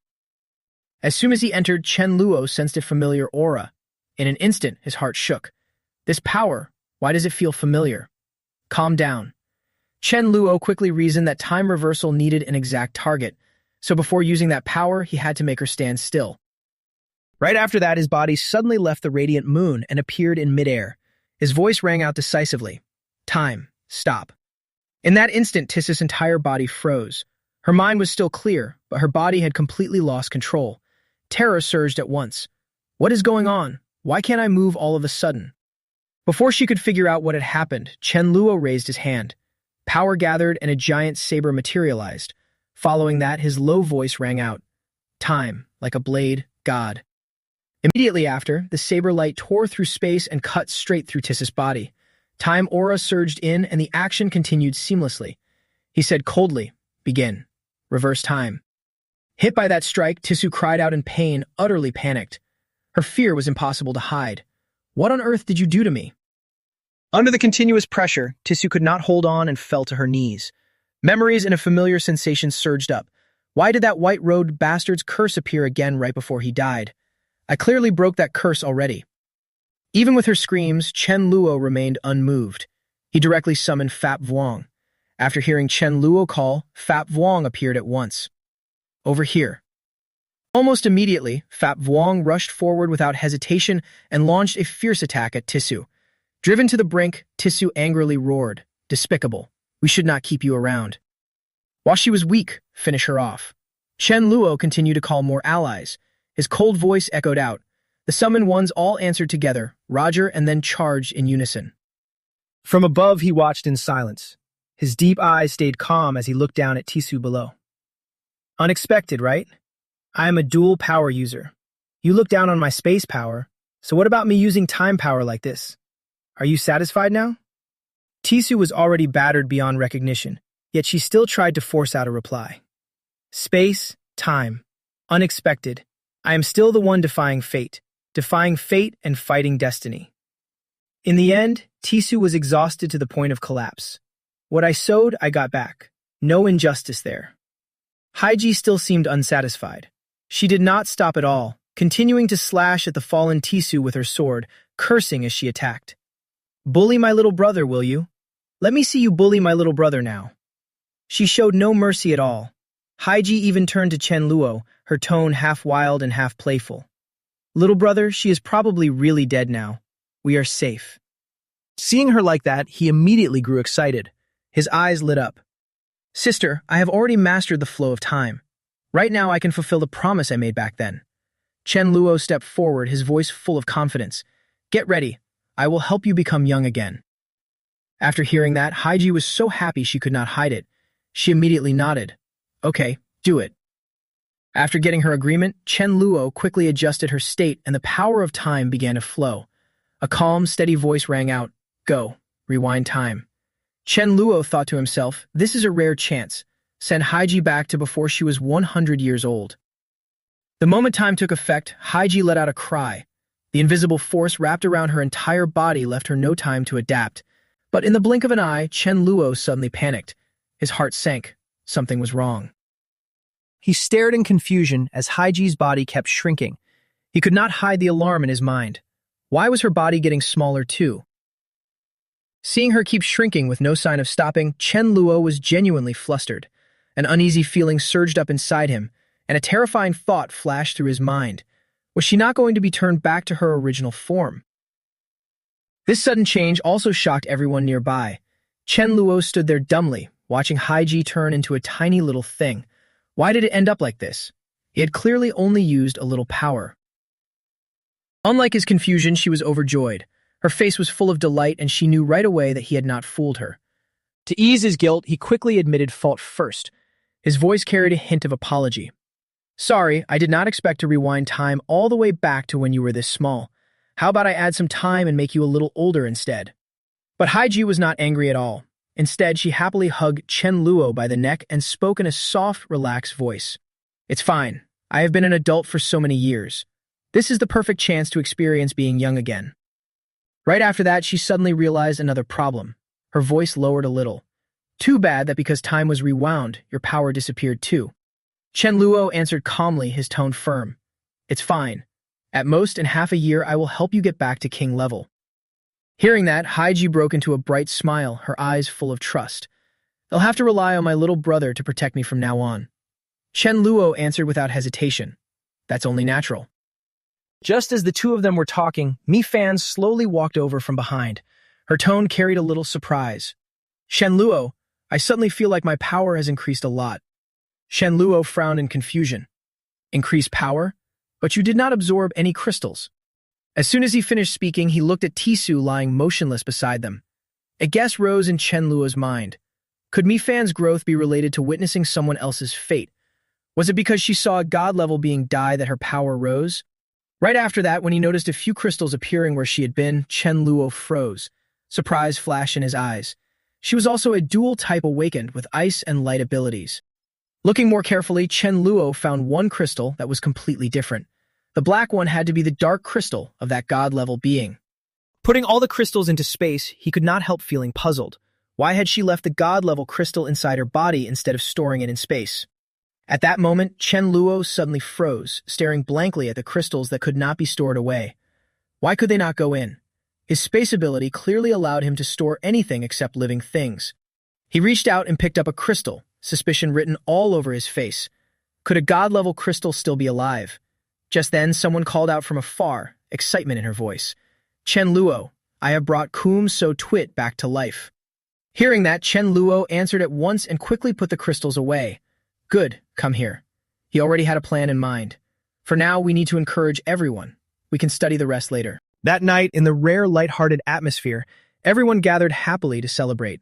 As soon as he entered, Chen Luo sensed a familiar aura. In an instant, his heart shook. This power, why does it feel familiar? Calm down. Chen Luo quickly reasoned that time reversal needed an exact target, so before using that power, he had to make her stand still. Right after that, his body suddenly left the radiant moon and appeared in midair. His voice rang out decisively. Time. Stop. In that instant, Tisu's entire body froze. Her mind was still clear, but her body had completely lost control. Terror surged at once. What is going on? Why can't I move all of a sudden? Before she could figure out what had happened, Chen Luo raised his hand. Power gathered and a giant saber materialized. Following that, his low voice rang out. Time, like a blade, God. Immediately after, the saber light tore through space and cut straight through Tisu's body. Time aura surged in and the action continued seamlessly. He said coldly, begin. Reverse time. Hit by that strike, Tisu cried out in pain, utterly panicked. Her fear was impossible to hide. What on earth did you do to me? Under the continuous pressure, Tisu could not hold on and fell to her knees. Memories and a familiar sensation surged up. Why did that white-robed bastard's curse appear again right before he died? I clearly broke that curse already. Even with her screams, Chen Luo remained unmoved. He directly summoned Fap Vuong. After hearing Chen Luo call, Fap Vuong appeared at once. Over here. Almost immediately, Fap Vuong rushed forward without hesitation and launched a fierce attack at Tissu. Driven to the brink, Tissu angrily roared, "Despicable. We should not keep you around." While she was weak, finish her off. Chen Luo continued to call more allies. His cold voice echoed out. The summoned ones all answered together, Roger, and then charged in unison. From above, he watched in silence. His deep eyes stayed calm as he looked down at Tissu below. Unexpected, right? I am a dual power user. You look down on my space power, so what about me using time power like this? Are you satisfied now? Tissu was already battered beyond recognition, yet she still tried to force out a reply. Space, time, unexpected. I am still the one defying fate and fighting destiny. In the end, Tissu was exhausted to the point of collapse. What I sowed, I got back. No injustice there. Haiji still seemed unsatisfied. She did not stop at all, continuing to slash at the fallen Tissu with her sword, cursing as she attacked. Bully my little brother, will you? Let me see you bully my little brother now. She showed no mercy at all. Haiji even turned to Chen Luo, her tone half wild and half playful. Little brother, she is probably really dead now. We are safe. Seeing her like that, he immediately grew excited. His eyes lit up. Sister, I have already mastered the flow of time. Right now I can fulfill the promise I made back then. Chen Luo stepped forward, his voice full of confidence. Get ready. I will help you become young again. After hearing that, Haiji was so happy she could not hide it. She immediately nodded. Okay, do it. After getting her agreement, Chen Luo quickly adjusted her state and the power of time began to flow. A calm, steady voice rang out, Go, rewind time. Chen Luo thought to himself, this is a rare chance. Send Haiji back to before she was 100 years old. The moment time took effect, Haiji let out a cry. The invisible force wrapped around her entire body left her no time to adapt. But in the blink of an eye, Chen Luo suddenly panicked. His heart sank. Something was wrong. He stared in confusion as Haiji's body kept shrinking. He could not hide the alarm in his mind. Why was her body getting smaller too? Seeing her keep shrinking with no sign of stopping, Chen Luo was genuinely flustered. An uneasy feeling surged up inside him, and a terrifying thought flashed through his mind. Was she not going to be turned back to her original form? This sudden change also shocked everyone nearby. Chen Luo stood there dumbly, watching Haiji turn into a tiny little thing. Why did it end up like this? He had clearly only used a little power. Unlike his confusion, she was overjoyed. Her face was full of delight, and she knew right away that he had not fooled her. To ease his guilt, he quickly admitted fault first. His voice carried a hint of apology. Sorry, I did not expect to rewind time all the way back to when you were this small. How about I add some time and make you a little older instead? But Haiji was not angry at all. Instead, she happily hugged Chen Luo by the neck and spoke in a soft, relaxed voice. It's fine. I have been an adult for so many years. This is the perfect chance to experience being young again. Right after that, she suddenly realized another problem. Her voice lowered a little. Too bad that because time was rewound, your power disappeared too. Chen Luo answered calmly, his tone firm. It's fine. At most, in half a year, I will help you get back to king level. Hearing that, Haiji broke into a bright smile, her eyes full of trust. They'll have to rely on my little brother to protect me from now on. Chen Luo answered without hesitation. That's only natural. Just as the two of them were talking, Mi Fan slowly walked over from behind. Her tone carried a little surprise. Shen Luo, I suddenly feel like my power has increased a lot. Shen Luo frowned in confusion. Increased power? But you did not absorb any crystals. As soon as he finished speaking, he looked at Tissu lying motionless beside them. A guess rose in Chen Luo's mind. Could Mi Fan's growth be related to witnessing someone else's fate? Was it because she saw a god-level being die that her power rose? Right after that, when he noticed a few crystals appearing where she had been, Chen Luo froze. Surprise flashed in his eyes. She was also a dual type awakened with ice and light abilities. Looking more carefully, Chen Luo found one crystal that was completely different. The black one had to be the dark crystal of that god-level being. Putting all the crystals into space, he could not help feeling puzzled. Why had she left the god-level crystal inside her body instead of storing it in space? At that moment, Chen Luo suddenly froze, staring blankly at the crystals that could not be stored away. Why could they not go in? His space ability clearly allowed him to store anything except living things. He reached out and picked up a crystal, suspicion written all over his face. Could a god-level crystal still be alive? Just then, someone called out from afar, excitement in her voice. Chen Luo, I have brought Kum So Twit back to life. Hearing that, Chen Luo answered at once and quickly put the crystals away. Good, come here. He already had a plan in mind. For now, we need to encourage everyone. We can study the rest later. That night, in the rare light-hearted atmosphere, everyone gathered happily to celebrate.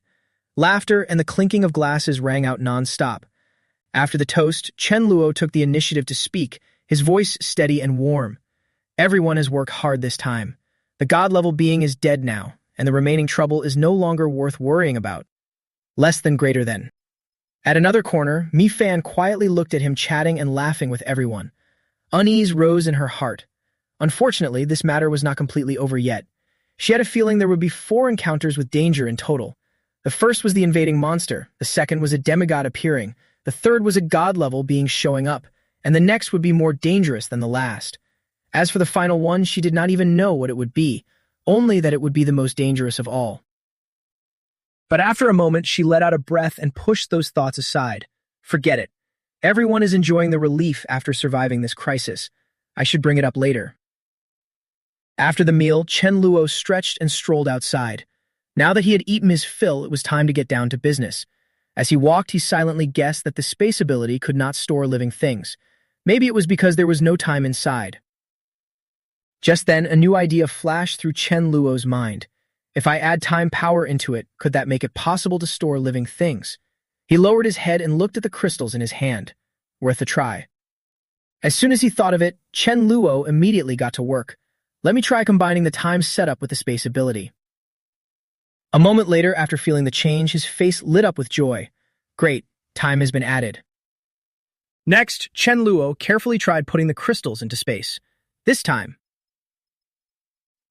Laughter and the clinking of glasses rang out non-stop. After the toast, Chen Luo took the initiative to speak, his voice steady and warm. Everyone has worked hard this time. The god-level being is dead now, and the remaining trouble is no longer worth worrying about. Less than greater than. At another corner, Mi Fan quietly looked at him chatting and laughing with everyone. Unease rose in her heart. Unfortunately, this matter was not completely over yet. She had a feeling there would be 4 encounters with danger in total. The first was the invading monster, the second was a demigod appearing, the third was a god-level being showing up, and the next would be more dangerous than the last. As for the final one, she did not even know what it would be, only that it would be the most dangerous of all. But after a moment, she let out a breath and pushed those thoughts aside. Forget it. Everyone is enjoying the relief after surviving this crisis. I should bring it up later. After the meal, Chen Luo stretched and strolled outside. Now that he had eaten his fill, it was time to get down to business. As he walked, he silently guessed that the space ability could not store living things. Maybe it was because there was no time inside. Just then, a new idea flashed through Chen Luo's mind. If I add time power into it, could that make it possible to store living things? He lowered his head and looked at the crystals in his hand. Worth a try. As soon as he thought of it, Chen Luo immediately got to work. Let me try combining the time setup with the space ability. A moment later, after feeling the change, his face lit up with joy. Great, time has been added. Next, Chen Luo carefully tried putting the crystals into space. This time,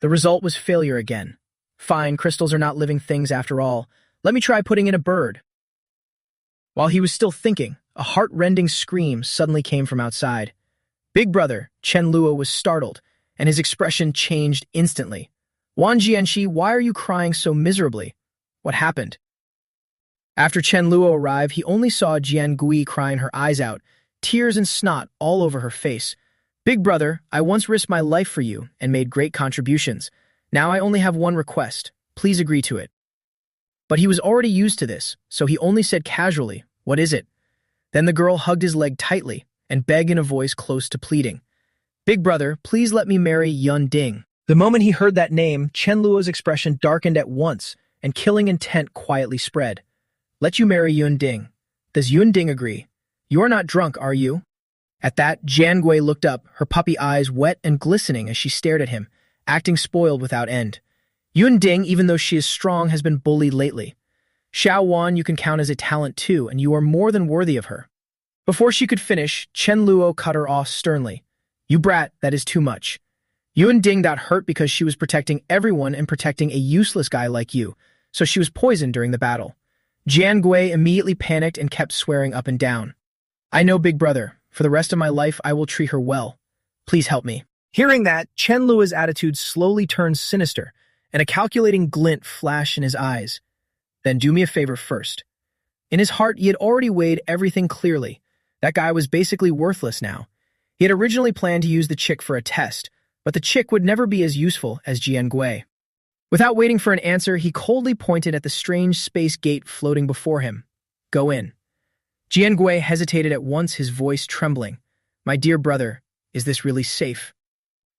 the result was failure again. Fine, crystals are not living things after all. Let me try putting in a bird. While he was still thinking, a heart-rending scream suddenly came from outside. Big brother, Chen Luo was startled, and his expression changed instantly. Wan Jianxi, why are you crying so miserably? What happened? After Chen Luo arrived, he only saw Jian Gui crying her eyes out, tears and snot all over her face. Big brother, I once risked my life for you and made great contributions. Now I only have one request. Please agree to it. But he was already used to this, so he only said casually, what is it? Then the girl hugged his leg tightly and begged in a voice close to pleading. Big brother, please let me marry Yun Ding. The moment he heard that name, Chen Luo's expression darkened at once, and killing intent quietly spread. Let you marry Yun Ding. Does Yun Ding agree? You are not drunk, are you? At that, Jian Gui looked up, her puppy eyes wet and glistening as she stared at him, acting spoiled without end. Yun Ding, even though she is strong, has been bullied lately. Xiao Wan you can count as a talent too, and you are more than worthy of her. Before she could finish, Chen Luo cut her off sternly. You brat, that is too much. Yun Ding got hurt because she was protecting everyone and protecting a useless guy like you, so she was poisoned during the battle. Jian Gui immediately panicked and kept swearing up and down. I know, big brother. For the rest of my life, I will treat her well. Please help me. Hearing that, Chen Luo's attitude slowly turned sinister, and a calculating glint flashed in his eyes. Then do me a favor first. In his heart, he had already weighed everything clearly. That guy was basically worthless now. He had originally planned to use the chick for a test, but the chick would never be as useful as Jian Gui. Without waiting for an answer, he coldly pointed at the strange space gate floating before him. Go in. Jian Gui hesitated at once, his voice trembling. My dear brother, is this really safe?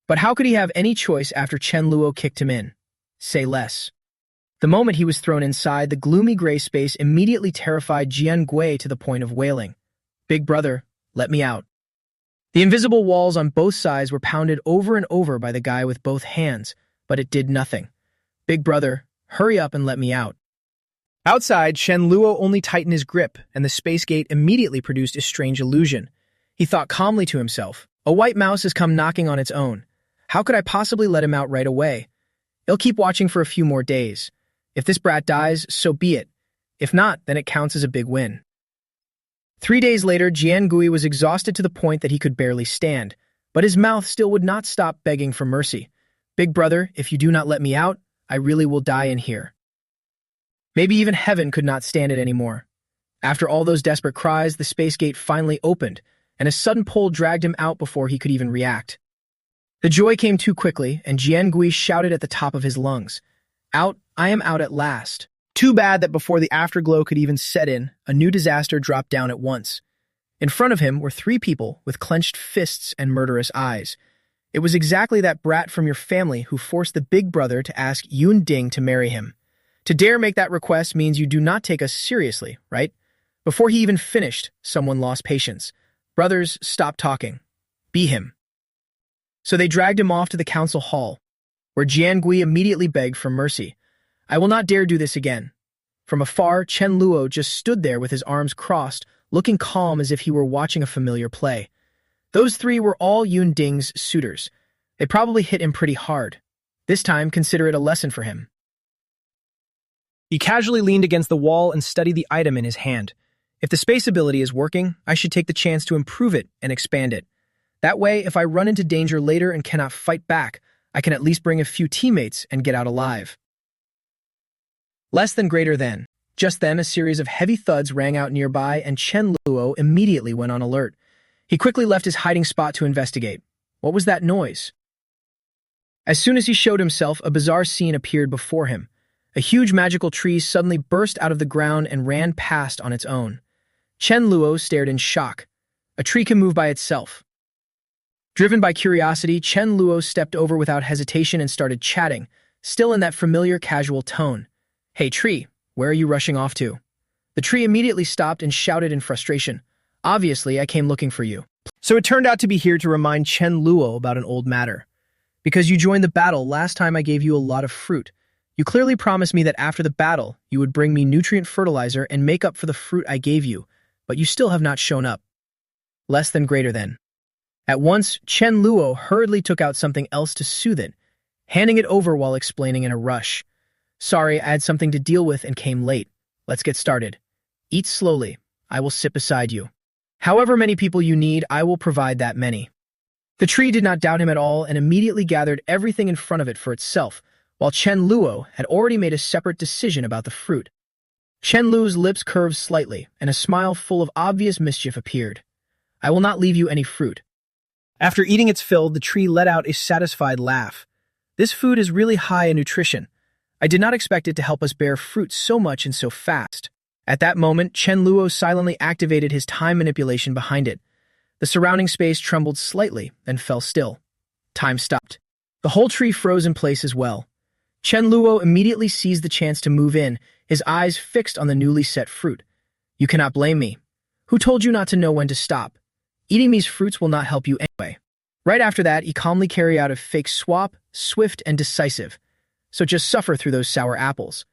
But how could he have any choice after Chen Luo kicked him in? Say less. The moment he was thrown inside, the gloomy gray space immediately terrified Jian Gui to the point of wailing. Big brother, let me out. The invisible walls on both sides were pounded over and over by the guy with both hands, but it did nothing. Big brother, hurry up and let me out. Outside, Chen Luo only tightened his grip, and the space gate immediately produced a strange illusion. He thought calmly to himself, a white mouse has come knocking on its own. How could I possibly let him out right away? He'll keep watching for a few more days. If this brat dies, so be it. If not, then it counts as a big win. 3 days later, Jiangui was exhausted to the point that he could barely stand, but his mouth still would not stop begging for mercy. Big brother, if you do not let me out, I really will die in here. Maybe even heaven could not stand it anymore. After all those desperate cries, the space gate finally opened, and a sudden pull dragged him out before he could even react. The joy came too quickly, and Jiangui shouted at the top of his lungs, "Out, I am out at last." Too bad that before the afterglow could even set in, a new disaster dropped down at once. In front of him were 3 people with clenched fists and murderous eyes. It was exactly that brat from your family who forced the big brother to ask Yun Ding to marry him. To dare make that request means you do not take us seriously, right? Before he even finished, someone lost patience. Brothers, stop talking. Be him. So they dragged him off to the council hall, where Jiangui immediately begged for mercy. I will not dare do this again. From afar, Chen Luo just stood there with his arms crossed, looking calm as if he were watching a familiar play. Those 3 were all Yun Ding's suitors. They probably hit him pretty hard. This time, consider it a lesson for him. He casually leaned against the wall and studied the item in his hand. If the space ability is working, I should take the chance to improve it and expand it. That way, if I run into danger later and cannot fight back, I can at least bring a few teammates and get out alive. Less than greater than. Just then, a series of heavy thuds rang out nearby, and Chen Luo immediately went on alert. He quickly left his hiding spot to investigate. What was that noise? As soon as he showed himself, a bizarre scene appeared before him. A huge magical tree suddenly burst out of the ground and ran past on its own. Chen Luo stared in shock. A tree can move by itself. Driven by curiosity, Chen Luo stepped over without hesitation and started chatting, still in that familiar casual tone. Hey tree, where are you rushing off to? The tree immediately stopped and shouted in frustration. Obviously, I came looking for you. So it turned out to be here to remind Chen Luo about an old matter. Because you joined the battle last time I gave you a lot of fruit. You clearly promised me that after the battle, you would bring me nutrient fertilizer and make up for the fruit I gave you, but you still have not shown up. Less than greater than. At once, Chen Luo hurriedly took out something else to soothe it, handing it over while explaining in a rush. Sorry, I had something to deal with and came late. Let's get started. Eat slowly. I will sit beside you. However many people you need, I will provide that many. The tree did not doubt him at all and immediately gathered everything in front of it for itself, while Chen Luo had already made a separate decision about the fruit. Chen Luo's lips curved slightly, and a smile full of obvious mischief appeared. I will not leave you any fruit. After eating its fill, the tree let out a satisfied laugh. This food is really high in nutrition. I did not expect it to help us bear fruit so much and so fast. At that moment, Chen Luo silently activated his time manipulation behind it. The surrounding space trembled slightly, then fell still. Time stopped. The whole tree froze in place as well. Chen Luo immediately seized the chance to move in, his eyes fixed on the newly set fruit. You cannot blame me. Who told you not to know when to stop? Eating these fruits will not help you anyway. Right after that, he calmly carried out a fake swap, swift and decisive. So just suffer through those sour apples.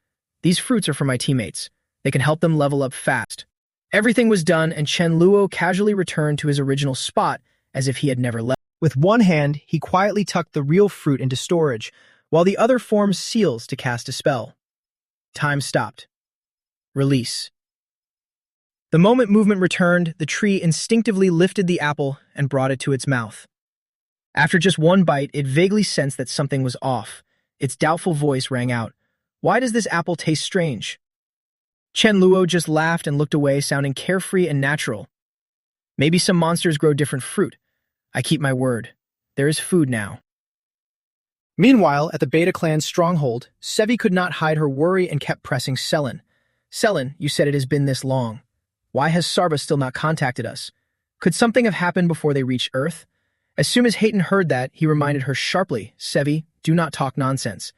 These fruits are for my teammates. They can help them level up fast. Everything was done, and Chen Luo casually returned to his original spot as if he had never left. With one hand, he quietly tucked the real fruit into storage, while the other formed seals to cast a spell. Time stopped. Release. The moment movement returned, the tree instinctively lifted the apple and brought it to its mouth. After just one bite, it vaguely sensed that something was off. Its doubtful voice rang out. Why does this apple taste strange? Chen Luo just laughed and looked away, sounding carefree and natural. Maybe some monsters grow different fruit. I keep my word. There is food now. Meanwhile, at the Beta Clan's stronghold, Sevi could not hide her worry and kept pressing Selen. Selen, you said it has been this long. Why has Sarba still not contacted us? Could something have happened before they reached Earth? As soon as Hayton heard that, he reminded her sharply, Sevi, do not talk nonsense.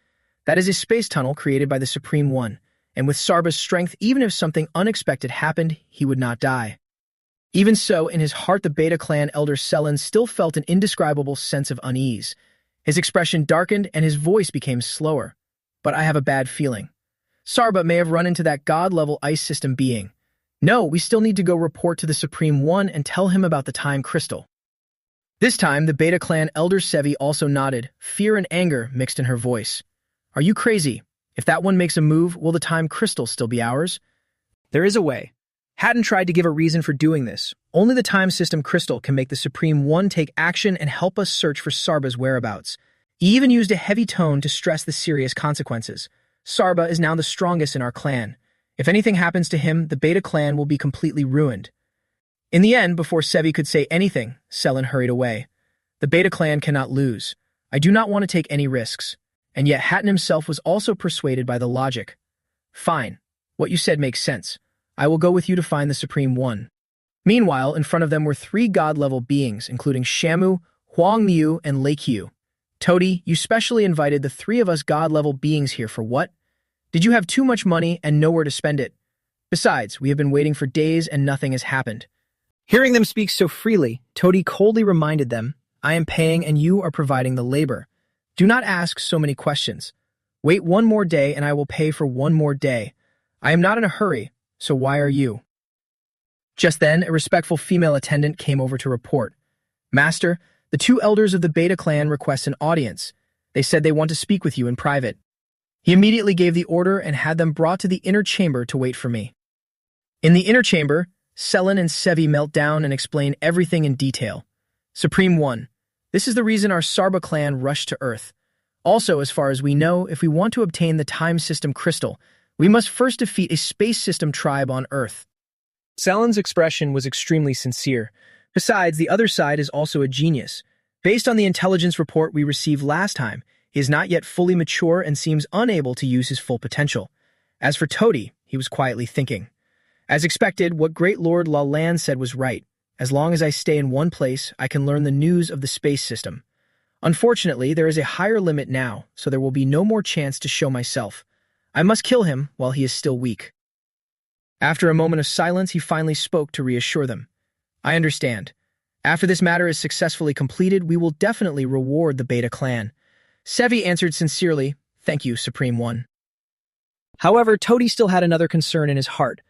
That is a space tunnel created by the Supreme One, and with Sarba's strength, even if something unexpected happened, he would not die. Even so, in his heart, the Beta Clan elder Selen still felt an indescribable sense of unease. His expression darkened and his voice became slower. But I have a bad feeling. Sarba may have run into that god-level ice system being. No, we still need to go report to the Supreme One and tell him about the time crystal. This time, the Beta Clan elder Sevi also nodded, fear and anger mixed in her voice. Are you crazy? If that one makes a move, will the time crystal still be ours? There is a way. Hatton tried to give a reason for doing this. Only the time system crystal can make the Supreme One take action and help us search for Sarba's whereabouts. He even used a heavy tone to stress the serious consequences. Sarba is now the strongest in our clan. If anything happens to him, the Beta clan will be completely ruined. In the end, before Sevi could say anything, Selen hurried away. The Beta clan cannot lose. I do not want to take any risks. And yet Hatton himself was also persuaded by the logic. Fine. What you said makes sense. I will go with you to find the Supreme One. Meanwhile, in front of them were 3 god-level beings, including Shamu, Huang Miu, and Lei Qiu. Toady, you specially invited the 3 of us god-level beings here for what? Did you have too much money and nowhere to spend it? Besides, we have been waiting for days and nothing has happened. Hearing them speak so freely, Toady coldly reminded them, I am paying and you are providing the labor. Do not ask so many questions. Wait 1 more day and I will pay for 1 more day. I am not in a hurry, so why are you? Just then, a respectful female attendant came over to report. Master, the 2 elders of the Beta clan request an audience. They said they want to speak with you in private. He immediately gave the order and had them brought to the inner chamber to wait for me. In the inner chamber, Selen and Sevi melt down and explain everything in detail. Supreme One, this is the reason our Sarba clan rushed to Earth. Also, as far as we know, if we want to obtain the time system crystal, we must first defeat a space system tribe on Earth. Selen's expression was extremely sincere. Besides, the other side is also a genius. Based on the intelligence report we received last time, he is not yet fully mature and seems unable to use his full potential. As for Toady, he was quietly thinking. As expected, what Great Lord La Land said was right. As long as I stay in one place, I can learn the news of the space system. Unfortunately, there is a higher limit now, so there will be no more chance to show myself. I must kill him while he is still weak. After a moment of silence, he finally spoke to reassure them. I understand. After this matter is successfully completed, we will definitely reward the Beta clan. Sevi answered sincerely, Thank you, Supreme One. However, Toady still had another concern in his heart.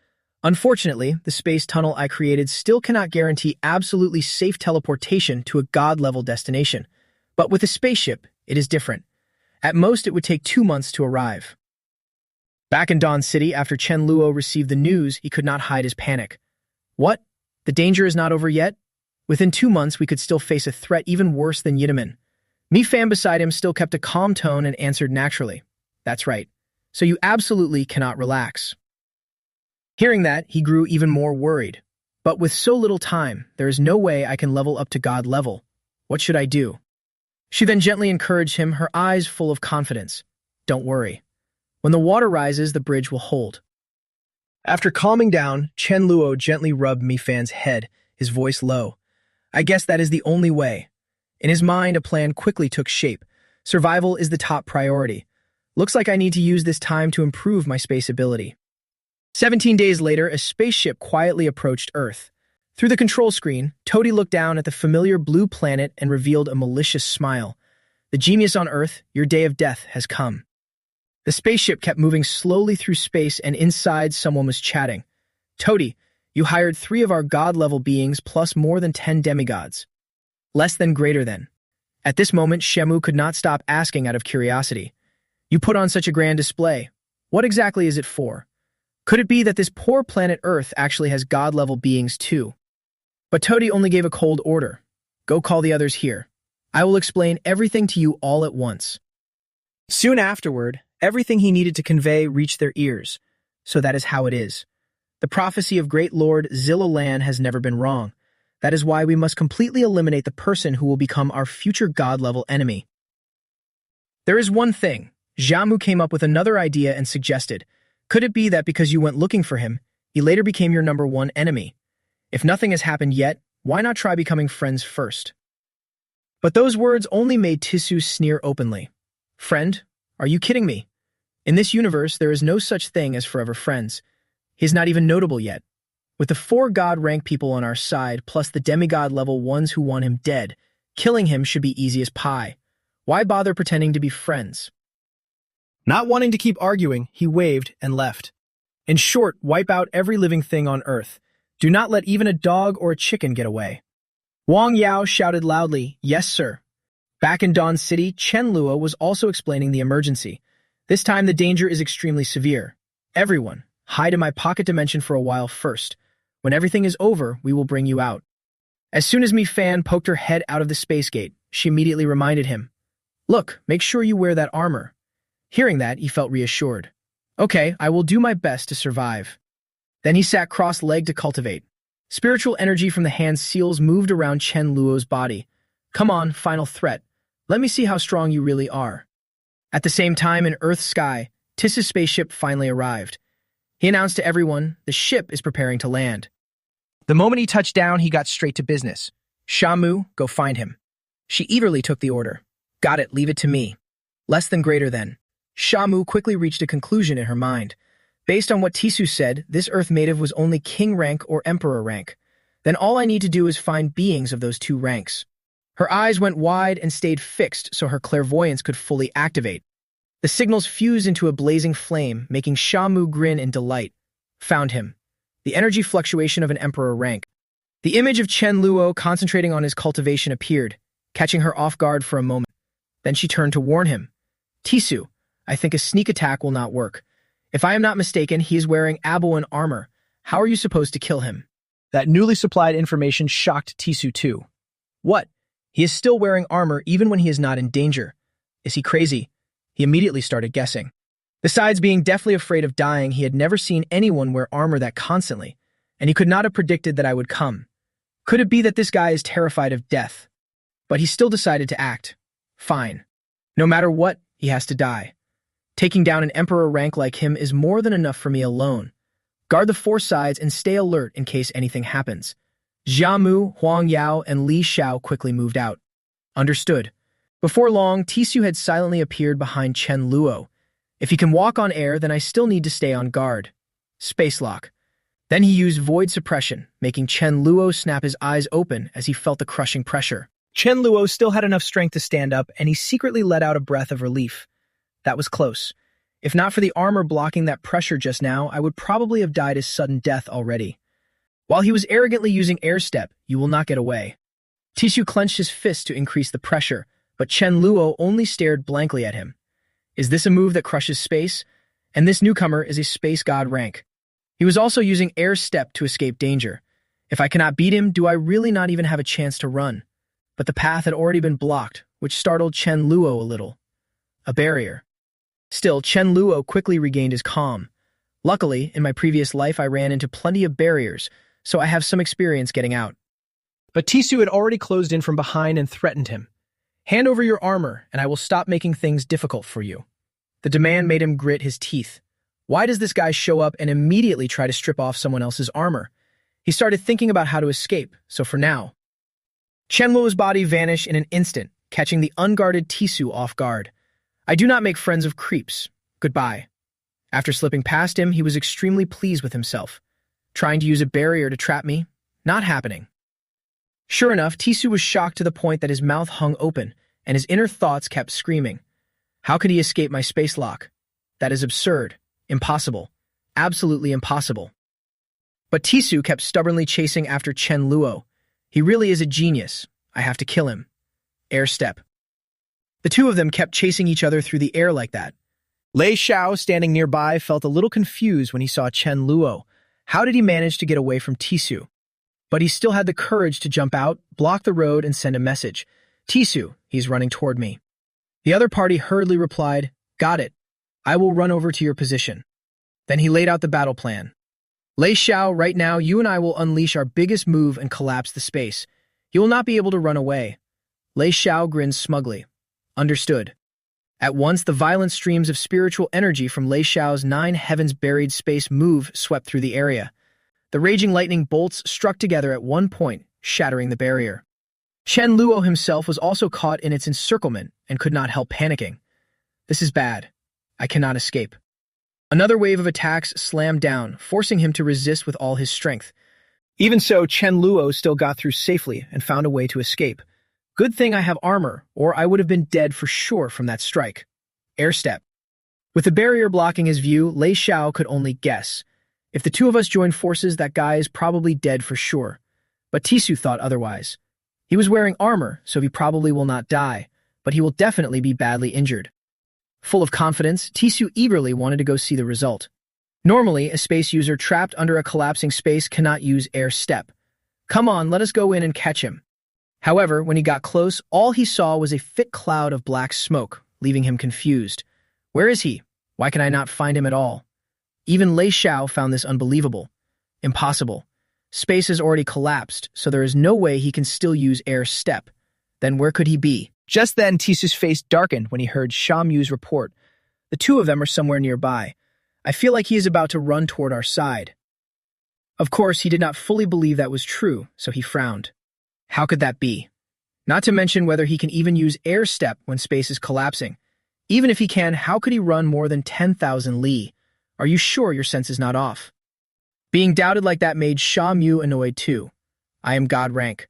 Unfortunately, the space tunnel I created still cannot guarantee absolutely safe teleportation to a god-level destination. But with a spaceship, it is different. At most, it would take 2 months to arrive. Back in Dawn City, after Chen Luo received the news, he could not hide his panic. What? The danger is not over yet? Within 2 months, we could still face a threat even worse than Yitaman. Mi Fan beside him still kept a calm tone and answered naturally. That's right. So you absolutely cannot relax. Hearing that, he grew even more worried. But with so little time, there is no way I can level up to God level. What should I do? She then gently encouraged him, her eyes full of confidence. Don't worry. When the water rises, the bridge will hold. After calming down, Chen Luo gently rubbed Mi Fan's head, his voice low. I guess that is the only way. In his mind, a plan quickly took shape. Survival is the top priority. Looks like I need to use this time to improve my space ability. 17 days later, a spaceship quietly approached Earth. Through the control screen, Toady looked down at the familiar blue planet and revealed a malicious smile. The genius on Earth, your day of death has come. The spaceship kept moving slowly through space, and inside someone was chatting. Toady, you hired 3 of our god-level beings plus more than 10 demigods. Less than greater than. At this moment, Shemu could not stop asking out of curiosity. You put on such a grand display. What exactly is it for? Could it be that this poor planet Earth actually has god-level beings too? But Toady only gave a cold order. Go call the others here. I will explain everything to you all at once. Soon afterward, everything he needed to convey reached their ears. So that is how it is. The prophecy of Great Lord Zilla Lan has never been wrong. That is why we must completely eliminate the person who will become our future god-level enemy. There is one thing. Jiamu came up with another idea and suggested, could it be that because you went looking for him, he later became your #1 enemy? If nothing has happened yet, why not try becoming friends first? But those words only made Tisu sneer openly. Friend, are you kidding me? In this universe, there is no such thing as forever friends. He is not even notable yet. With the 4 god-rank people on our side, plus the demigod-level ones who want him dead, killing him should be easy as pie. Why bother pretending to be friends? Not wanting to keep arguing, he waved and left. In short, wipe out every living thing on Earth. Do not let even a dog or a chicken get away. Wang Yao shouted loudly, Yes, sir. Back in Dawn City, Chen Luo was also explaining the emergency. This time the danger is extremely severe. Everyone, hide in my pocket dimension for a while first. When everything is over, we will bring you out. As soon as Mi Fan poked her head out of the space gate, she immediately reminded him, Look, make sure you wear that armor. Hearing that, he felt reassured. Okay, I will do my best to survive. Then he sat cross-legged to cultivate. Spiritual energy from the hand seals moved around Chen Luo's body. Come on, final threat. Let me see how strong you really are. At the same time, in Earth's sky, Tiss's spaceship finally arrived. He announced to everyone, the ship is preparing to land. The moment he touched down, he got straight to business. Shamu, go find him. She eagerly took the order. Got it, leave it to me. Less than greater than. Shamu quickly reached a conclusion in her mind. Based on what Tisu said, this Earth native was only king rank or emperor rank. Then all I need to do is find beings of those two ranks. Her eyes went wide and stayed fixed so her clairvoyance could fully activate. The signals fused into a blazing flame, making Shamu grin in delight. Found him. The energy fluctuation of an emperor rank. The image of Chen Luo concentrating on his cultivation appeared, catching her off guard for a moment. Then she turned to warn him. Tisu, I think a sneak attack will not work. If I am not mistaken, he is wearing Aboan armor. How are you supposed to kill him? That newly supplied information shocked Tisu too. What? He is still wearing armor even when he is not in danger. Is he crazy? He immediately started guessing. Besides being deathly afraid of dying, he had never seen anyone wear armor that constantly, and he could not have predicted that I would come. Could it be that this guy is terrified of death? But he still decided to act. Fine. No matter what, he has to die. Taking down an emperor rank like him is more than enough for me alone. Guard the four sides and stay alert in case anything happens. Jiamu, Huang Yao, and Li Xiao quickly moved out. Understood. Before long, Tisu had silently appeared behind Chen Luo. If he can walk on air, then I still need to stay on guard. Space lock. Then he used void suppression, making Chen Luo snap his eyes open as he felt the crushing pressure. Chen Luo still had enough strength to stand up, and he secretly let out a breath of relief. That was close. If not for the armor blocking that pressure just now, I would probably have died a sudden death already. While he was arrogantly using air step, you will not get away. Tisu clenched his fist to increase the pressure, but Chen Luo only stared blankly at him. Is this a move that crushes space? And this newcomer is a space god rank. He was also using air step to escape danger. If I cannot beat him, do I really not even have a chance to run? But the path had already been blocked, which startled Chen Luo a little. A barrier. Still, Chen Luo quickly regained his calm. Luckily, in my previous life I ran into plenty of barriers, so I have some experience getting out. But Tisu had already closed in from behind and threatened him. Hand over your armor, and I will stop making things difficult for you. The demand made him grit his teeth. Why does this guy show up and immediately try to strip off someone else's armor? He started thinking about how to escape, so for now. Chen Luo's body vanished in an instant, catching the unguarded Tisu off guard. I do not make friends of creeps. Goodbye. After slipping past him, he was extremely pleased with himself. Trying to use a barrier to trap me? Not happening. Sure enough, Tisu was shocked to the point that his mouth hung open, and his inner thoughts kept screaming. How could he escape my space lock? That is absurd. Impossible. Absolutely impossible. But Tisu kept stubbornly chasing after Chen Luo. He really is a genius. I have to kill him. Air step. The two of them kept chasing each other through the air like that. Lei Xiao, standing nearby, felt a little confused when he saw Chen Luo. How did he manage to get away from Tisu? But he still had the courage to jump out, block the road, and send a message. Tisu, he's running toward me. The other party hurriedly replied, Got it. I will run over to your position. Then he laid out the battle plan. Lei Xiao, right now, you and I will unleash our biggest move and collapse the space. You will not be able to run away. Lei Xiao grinned smugly. Understood. At once, the violent streams of spiritual energy from Lei Xiao's 9 heavens-buried space move swept through the area. The raging lightning bolts struck together at one point, shattering the barrier. Chen Luo himself was also caught in its encirclement and could not help panicking. This is bad. I cannot escape. Another wave of attacks slammed down, forcing him to resist with all his strength. Even so, Chen Luo still got through safely and found a way to escape. Good thing I have armor, or I would have been dead for sure from that strike. Air step. With the barrier blocking his view, Lei Xiao could only guess. If the two of us join forces, that guy is probably dead for sure. But Tisu thought otherwise. He was wearing armor, so he probably will not die, but he will definitely be badly injured. Full of confidence, Tisu eagerly wanted to go see the result. Normally, a space user trapped under a collapsing space cannot use air step. Come on, let us go in and catch him. However, when he got close, all he saw was a thick cloud of black smoke, leaving him confused. Where is he? Why can I not find him at all? Even Lei Xiao found this unbelievable. Impossible. Space has already collapsed, so there is no way he can still use air step. Then where could he be? Just then, Tisu's face darkened when he heard Sha Mu's report. The two of them are somewhere nearby. I feel like he is about to run toward our side. Of course, he did not fully believe that was true, so he frowned. How could that be? Not to mention whether he can even use air step when space is collapsing. Even if he can, how could he run more than 10,000 li? Are you sure your sense is not off? Being doubted like that made Sha Mu annoyed too. I am God rank.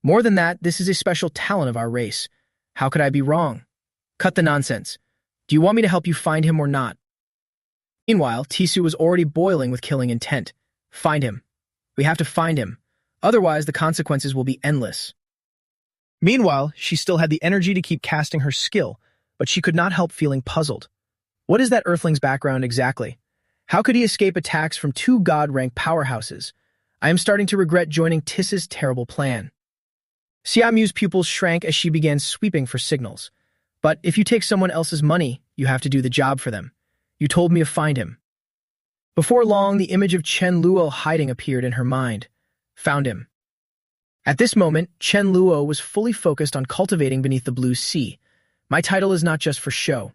More than that, this is a special talent of our race. How could I be wrong? Cut the nonsense. Do you want me to help you find him or not? Meanwhile, Tisu was already boiling with killing intent. Find him. We have to find him. Otherwise, the consequences will be endless. Meanwhile, she still had the energy to keep casting her skill, but she could not help feeling puzzled. What is that Earthling's background exactly? How could he escape attacks from two God-rank powerhouses? I am starting to regret joining Tis's terrible plan. Xiaomu's pupils shrank as she began sweeping for signals. But if you take someone else's money, you have to do the job for them. You told me to find him. Before long, the image of Chen Luo hiding appeared in her mind. Found him. At this moment, Chen Luo was fully focused on cultivating beneath the blue sea. My title is not just for show.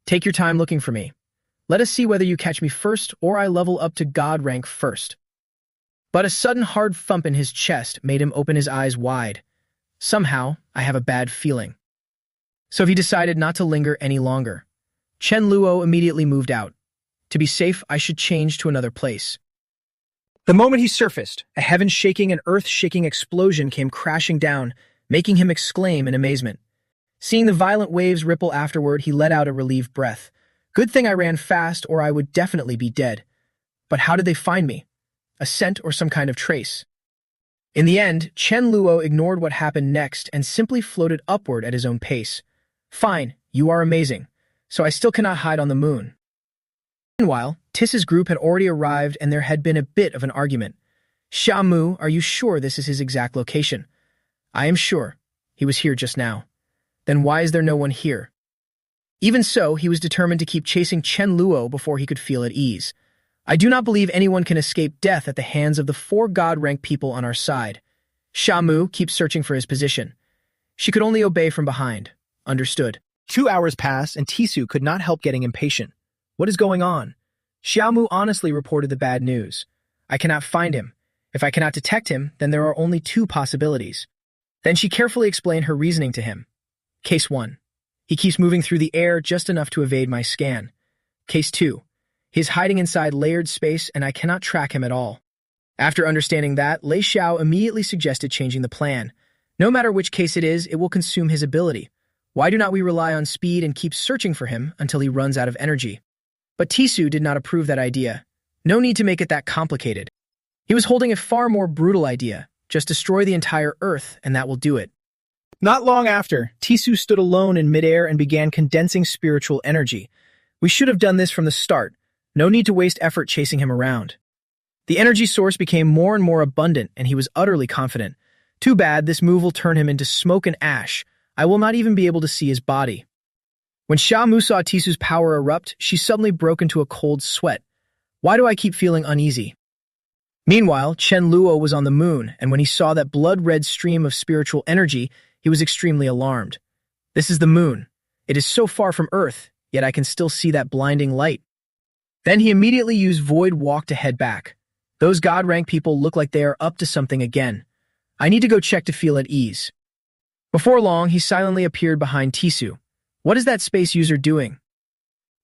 Take your time looking for me. Let us see whether you catch me first or I level up to God rank first. But a sudden hard thump in his chest made him open his eyes wide. Somehow, I have a bad feeling. So he decided not to linger any longer. Chen Luo immediately moved out. To be safe, I should change to another place. The moment he surfaced, a heaven-shaking and earth-shaking explosion came crashing down, making him exclaim in amazement. Seeing the violent waves ripple afterward, he let out a relieved breath. Good thing I ran fast, or I would definitely be dead. But how did they find me? A scent or some kind of trace? In the end, Chen Luo ignored what happened next and simply floated upward at his own pace. Fine, you are amazing. So I still cannot hide on the moon. Meanwhile, Tis's group had already arrived and there had been a bit of an argument. Sha Mu, are you sure this is his exact location? I am sure. He was here just now. Then why is there no one here? Even so, he was determined to keep chasing Chen Luo before he could feel at ease. I do not believe anyone can escape death at the hands of the 4 God-rank people on our side. Sha Mu keeps searching for his position. She could only obey from behind. Understood. 2 hours passed and Tisu could not help getting impatient. What is going on? Xiaomu honestly reported the bad news. I cannot find him. If I cannot detect him, then there are only 2 possibilities. Then she carefully explained her reasoning to him. Case 1. He keeps moving through the air just enough to evade my scan. Case 2. He is hiding inside layered space and I cannot track him at all. After understanding that, Lei Xiao immediately suggested changing the plan. No matter which case it is, it will consume his ability. Why do not we rely on speed and keep searching for him until he runs out of energy? But Tisu did not approve that idea. No need to make it that complicated. He was holding a far more brutal idea. Just destroy the entire Earth and that will do it. Not long after, Tisu stood alone in midair and began condensing spiritual energy. We should have done this from the start. No need to waste effort chasing him around. The energy source became more and more abundant and he was utterly confident. Too bad, this move will turn him into smoke and ash. I will not even be able to see his body. When Sha Mu saw Tisu's power erupt, she suddenly broke into a cold sweat. Why do I keep feeling uneasy? Meanwhile, Chen Luo was on the moon, and when he saw that blood-red stream of spiritual energy, he was extremely alarmed. This is the moon. It is so far from Earth, yet I can still see that blinding light. Then he immediately used Void Walk to head back. Those God-rank people look like they are up to something again. I need to go check to feel at ease. Before long, he silently appeared behind Tisu. What is that space user doing?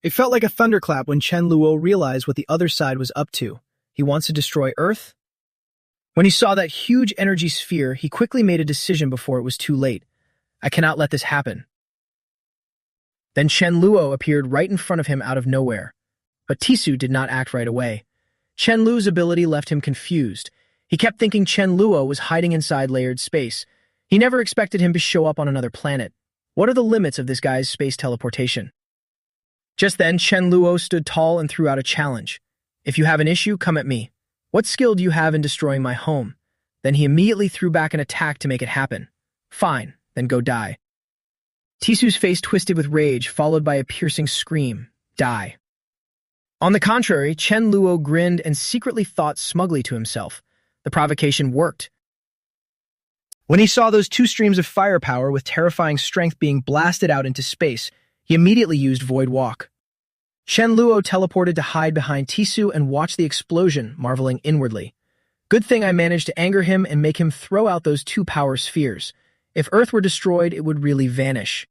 It felt like a thunderclap when Chen Luo realized what the other side was up to. He wants to destroy Earth? When he saw that huge energy sphere, he quickly made a decision before it was too late. I cannot let this happen. Then Chen Luo appeared right in front of him out of nowhere. But Tisu did not act right away. Chen Lu's ability left him confused. He kept thinking Chen Luo was hiding inside layered space. He never expected him to show up on another planet. What are the limits of this guy's space teleportation? Just then, Chen Luo stood tall and threw out a challenge. If you have an issue, come at me. What skill do you have in destroying my home? Then he immediately threw back an attack to make it happen. Fine, then go die. Tisu's face twisted with rage, followed by a piercing scream. Die. On the contrary, Chen Luo grinned and secretly thought smugly to himself. The provocation worked. When he saw those two streams of firepower with terrifying strength being blasted out into space, he immediately used Void Walk. Chen Luo teleported to hide behind Tisu and watched the explosion, marveling inwardly. Good thing I managed to anger him and make him throw out those two power spheres. If Earth were destroyed, it would really vanish.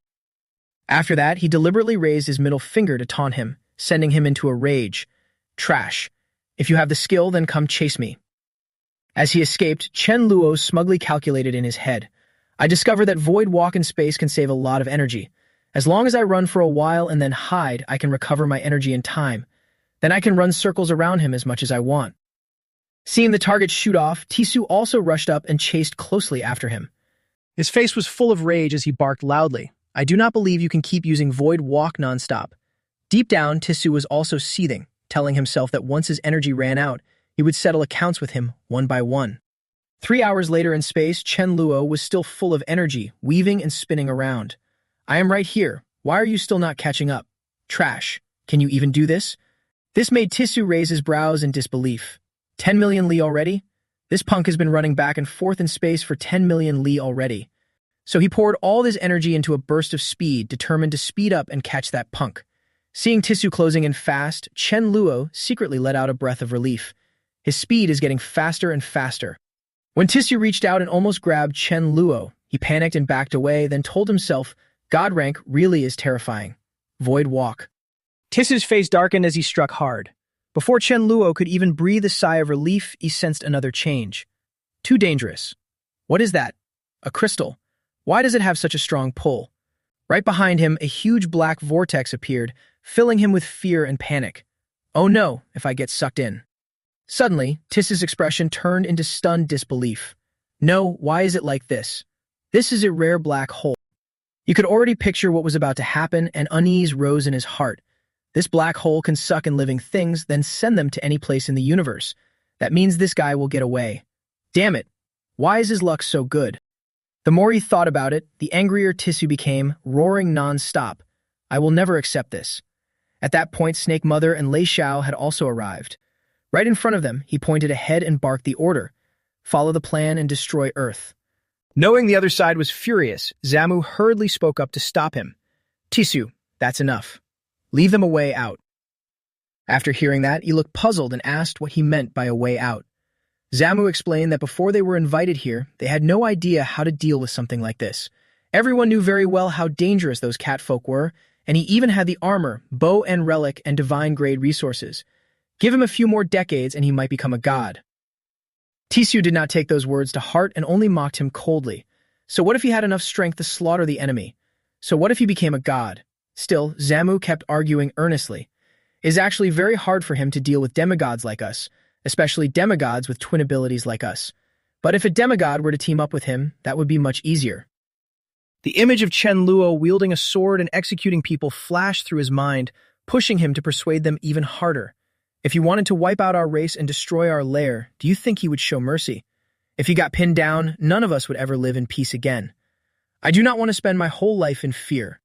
After that, he deliberately raised his middle finger to taunt him, sending him into a rage. Trash. If you have the skill, then come chase me. As he escaped, Chen Luo smugly calculated in his head. I discovered that Void Walk in space can save a lot of energy. As long as I run for a while and then hide, I can recover my energy in time. Then I can run circles around him as much as I want. Seeing the target shoot off, Tisu also rushed up and chased closely after him. His face was full of rage as he barked loudly. I do not believe you can keep using Void Walk nonstop. Deep down, Tisu was also seething, telling himself that once his energy ran out, he would settle accounts with him one by one. 3 hours later in space, Chen Luo was still full of energy, weaving and spinning around. I am right here. Why are you still not catching up? Trash. Can you even do this? This made Tisu raise his brows in disbelief. 10 million li already? This punk has been running back and forth in space for 10 million li already. So he poured all his energy into a burst of speed, determined to speed up and catch that punk. Seeing Tisu closing in fast, Chen Luo secretly let out a breath of relief. His speed is getting faster and faster. When Tisu reached out and almost grabbed Chen Luo, he panicked and backed away, then told himself, God rank really is terrifying. Void Walk. Tisu's face darkened as he struck hard. Before Chen Luo could even breathe a sigh of relief, he sensed another change. Too dangerous. What is that? A crystal. Why does it have such a strong pull? Right behind him, a huge black vortex appeared, filling him with fear and panic. Oh no, if I get sucked in. Suddenly, Tisu's expression turned into stunned disbelief. No, why is it like this? This is a rare black hole. You could already picture what was about to happen, and unease rose in his heart. This black hole can suck in living things, then send them to any place in the universe. That means this guy will get away. Damn it, why is his luck so good? The more he thought about it, the angrier Tisu became, roaring non-stop. I will never accept this. At that point, Snake Mother and Lei Xiao had also arrived. Right in front of them, he pointed ahead and barked the order. Follow the plan and destroy Earth. Knowing the other side was furious, Zamu hurriedly spoke up to stop him. Tisu, that's enough. Leave them a way out. After hearing that, he looked puzzled and asked what he meant by a way out. Zamu explained that before they were invited here, they had no idea how to deal with something like this. Everyone knew very well how dangerous those catfolk were, and he even had the armor, bow and relic, and divine-grade resources. Give him a few more decades and he might become a god. Tisu did not take those words to heart and only mocked him coldly. So what if he had enough strength to slaughter the enemy? So what if he became a god? Still, Zamu kept arguing earnestly. It is actually very hard for him to deal with demigods like us, especially demigods with twin abilities like us. But if a demigod were to team up with him, that would be much easier. The image of Chen Luo wielding a sword and executing people flashed through his mind, pushing him to persuade them even harder. If he wanted to wipe out our race and destroy our lair, do you think he would show mercy? If he got pinned down, none of us would ever live in peace again. I do not want to spend my whole life in fear.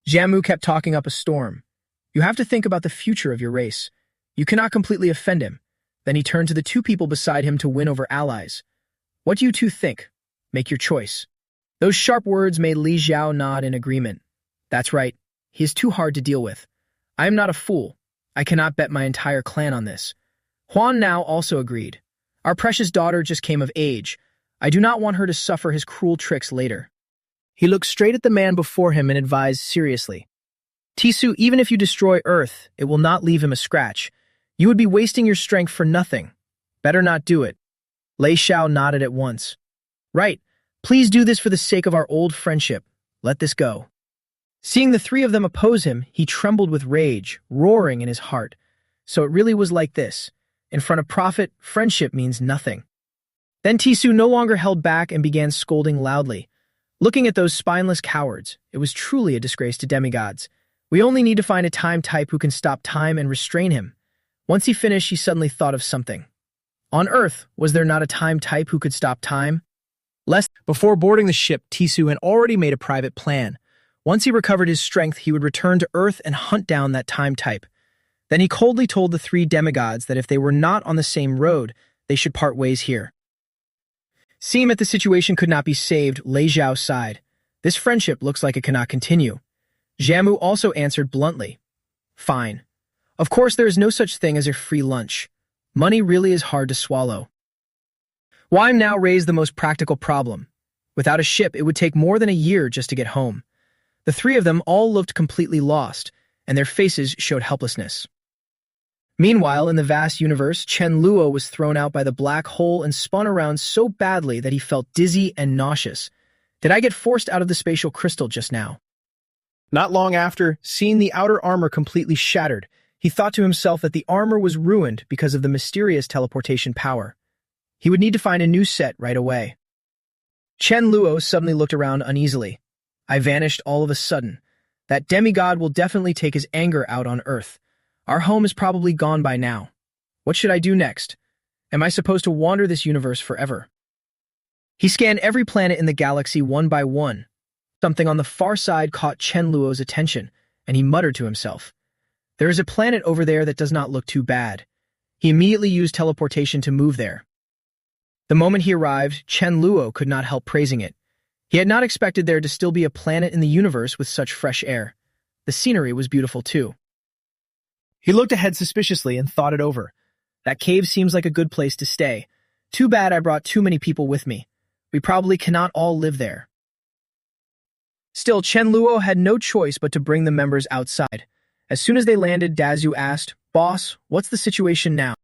Zamu kept talking up a storm. You have to think about the future of your race. You cannot completely offend him. Then he turned to the two people beside him to win over allies. What do you two think? Make your choice. Those sharp words made Li Xiao nod in agreement. That's right. He is too hard to deal with. I am not a fool. I cannot bet my entire clan on this. Huan now also agreed. Our precious daughter just came of age. I do not want her to suffer his cruel tricks later. He looked straight at the man before him and advised seriously. Tisu, even if you destroy Earth, it will not leave him a scratch. You would be wasting your strength for nothing. Better not do it. Lei Xiao nodded at once. Right. Please do this for the sake of our old friendship. Let this go. Seeing the three of them oppose him, he trembled with rage, roaring in his heart. So it really was like this. In front of Prophet, friendship means nothing. Then Tisu no longer held back and began scolding loudly. Looking at those spineless cowards, it was truly a disgrace to demigods. We only need to find a time type who can stop time and restrain him. Once he finished, he suddenly thought of something. On Earth, was there not a time type who could stop time? Before boarding the ship, Tisu had already made a private plan. Once he recovered his strength, he would return to Earth and hunt down that time type. Then he coldly told the three demigods that if they were not on the same road, they should part ways here. Seeing that the situation could not be saved, Lei Zhao sighed. This friendship looks like it cannot continue. Jiamu also answered bluntly. Fine. Of course, there is no such thing as a free lunch. Money really is hard to swallow. Why now raise the most practical problem? Without a ship, it would take more than a year just to get home. The three of them all looked completely lost, and their faces showed helplessness. Meanwhile, in the vast universe, Chen Luo was thrown out by the black hole and spun around so badly that he felt dizzy and nauseous. Did I get forced out of the spatial crystal just now? Not long after, seeing the outer armor completely shattered, he thought to himself that the armor was ruined because of the mysterious teleportation power. He would need to find a new set right away. Chen Luo suddenly looked around uneasily. I vanished all of a sudden. That demigod will definitely take his anger out on Earth. Our home is probably gone by now. What should I do next? Am I supposed to wander this universe forever? He scanned every planet in the galaxy one by one. Something on the far side caught Chen Luo's attention, and he muttered to himself. There is a planet over there that does not look too bad. He immediately used teleportation to move there. The moment he arrived, Chen Luo could not help praising it. He had not expected there to still be a planet in the universe with such fresh air. The scenery was beautiful too. He looked ahead suspiciously and thought it over. That cave seems like a good place to stay. Too bad I brought too many people with me. We probably cannot all live there. Still, Chen Luo had no choice but to bring the members outside. As soon as they landed, Dazu asked, Boss, what's the situation now?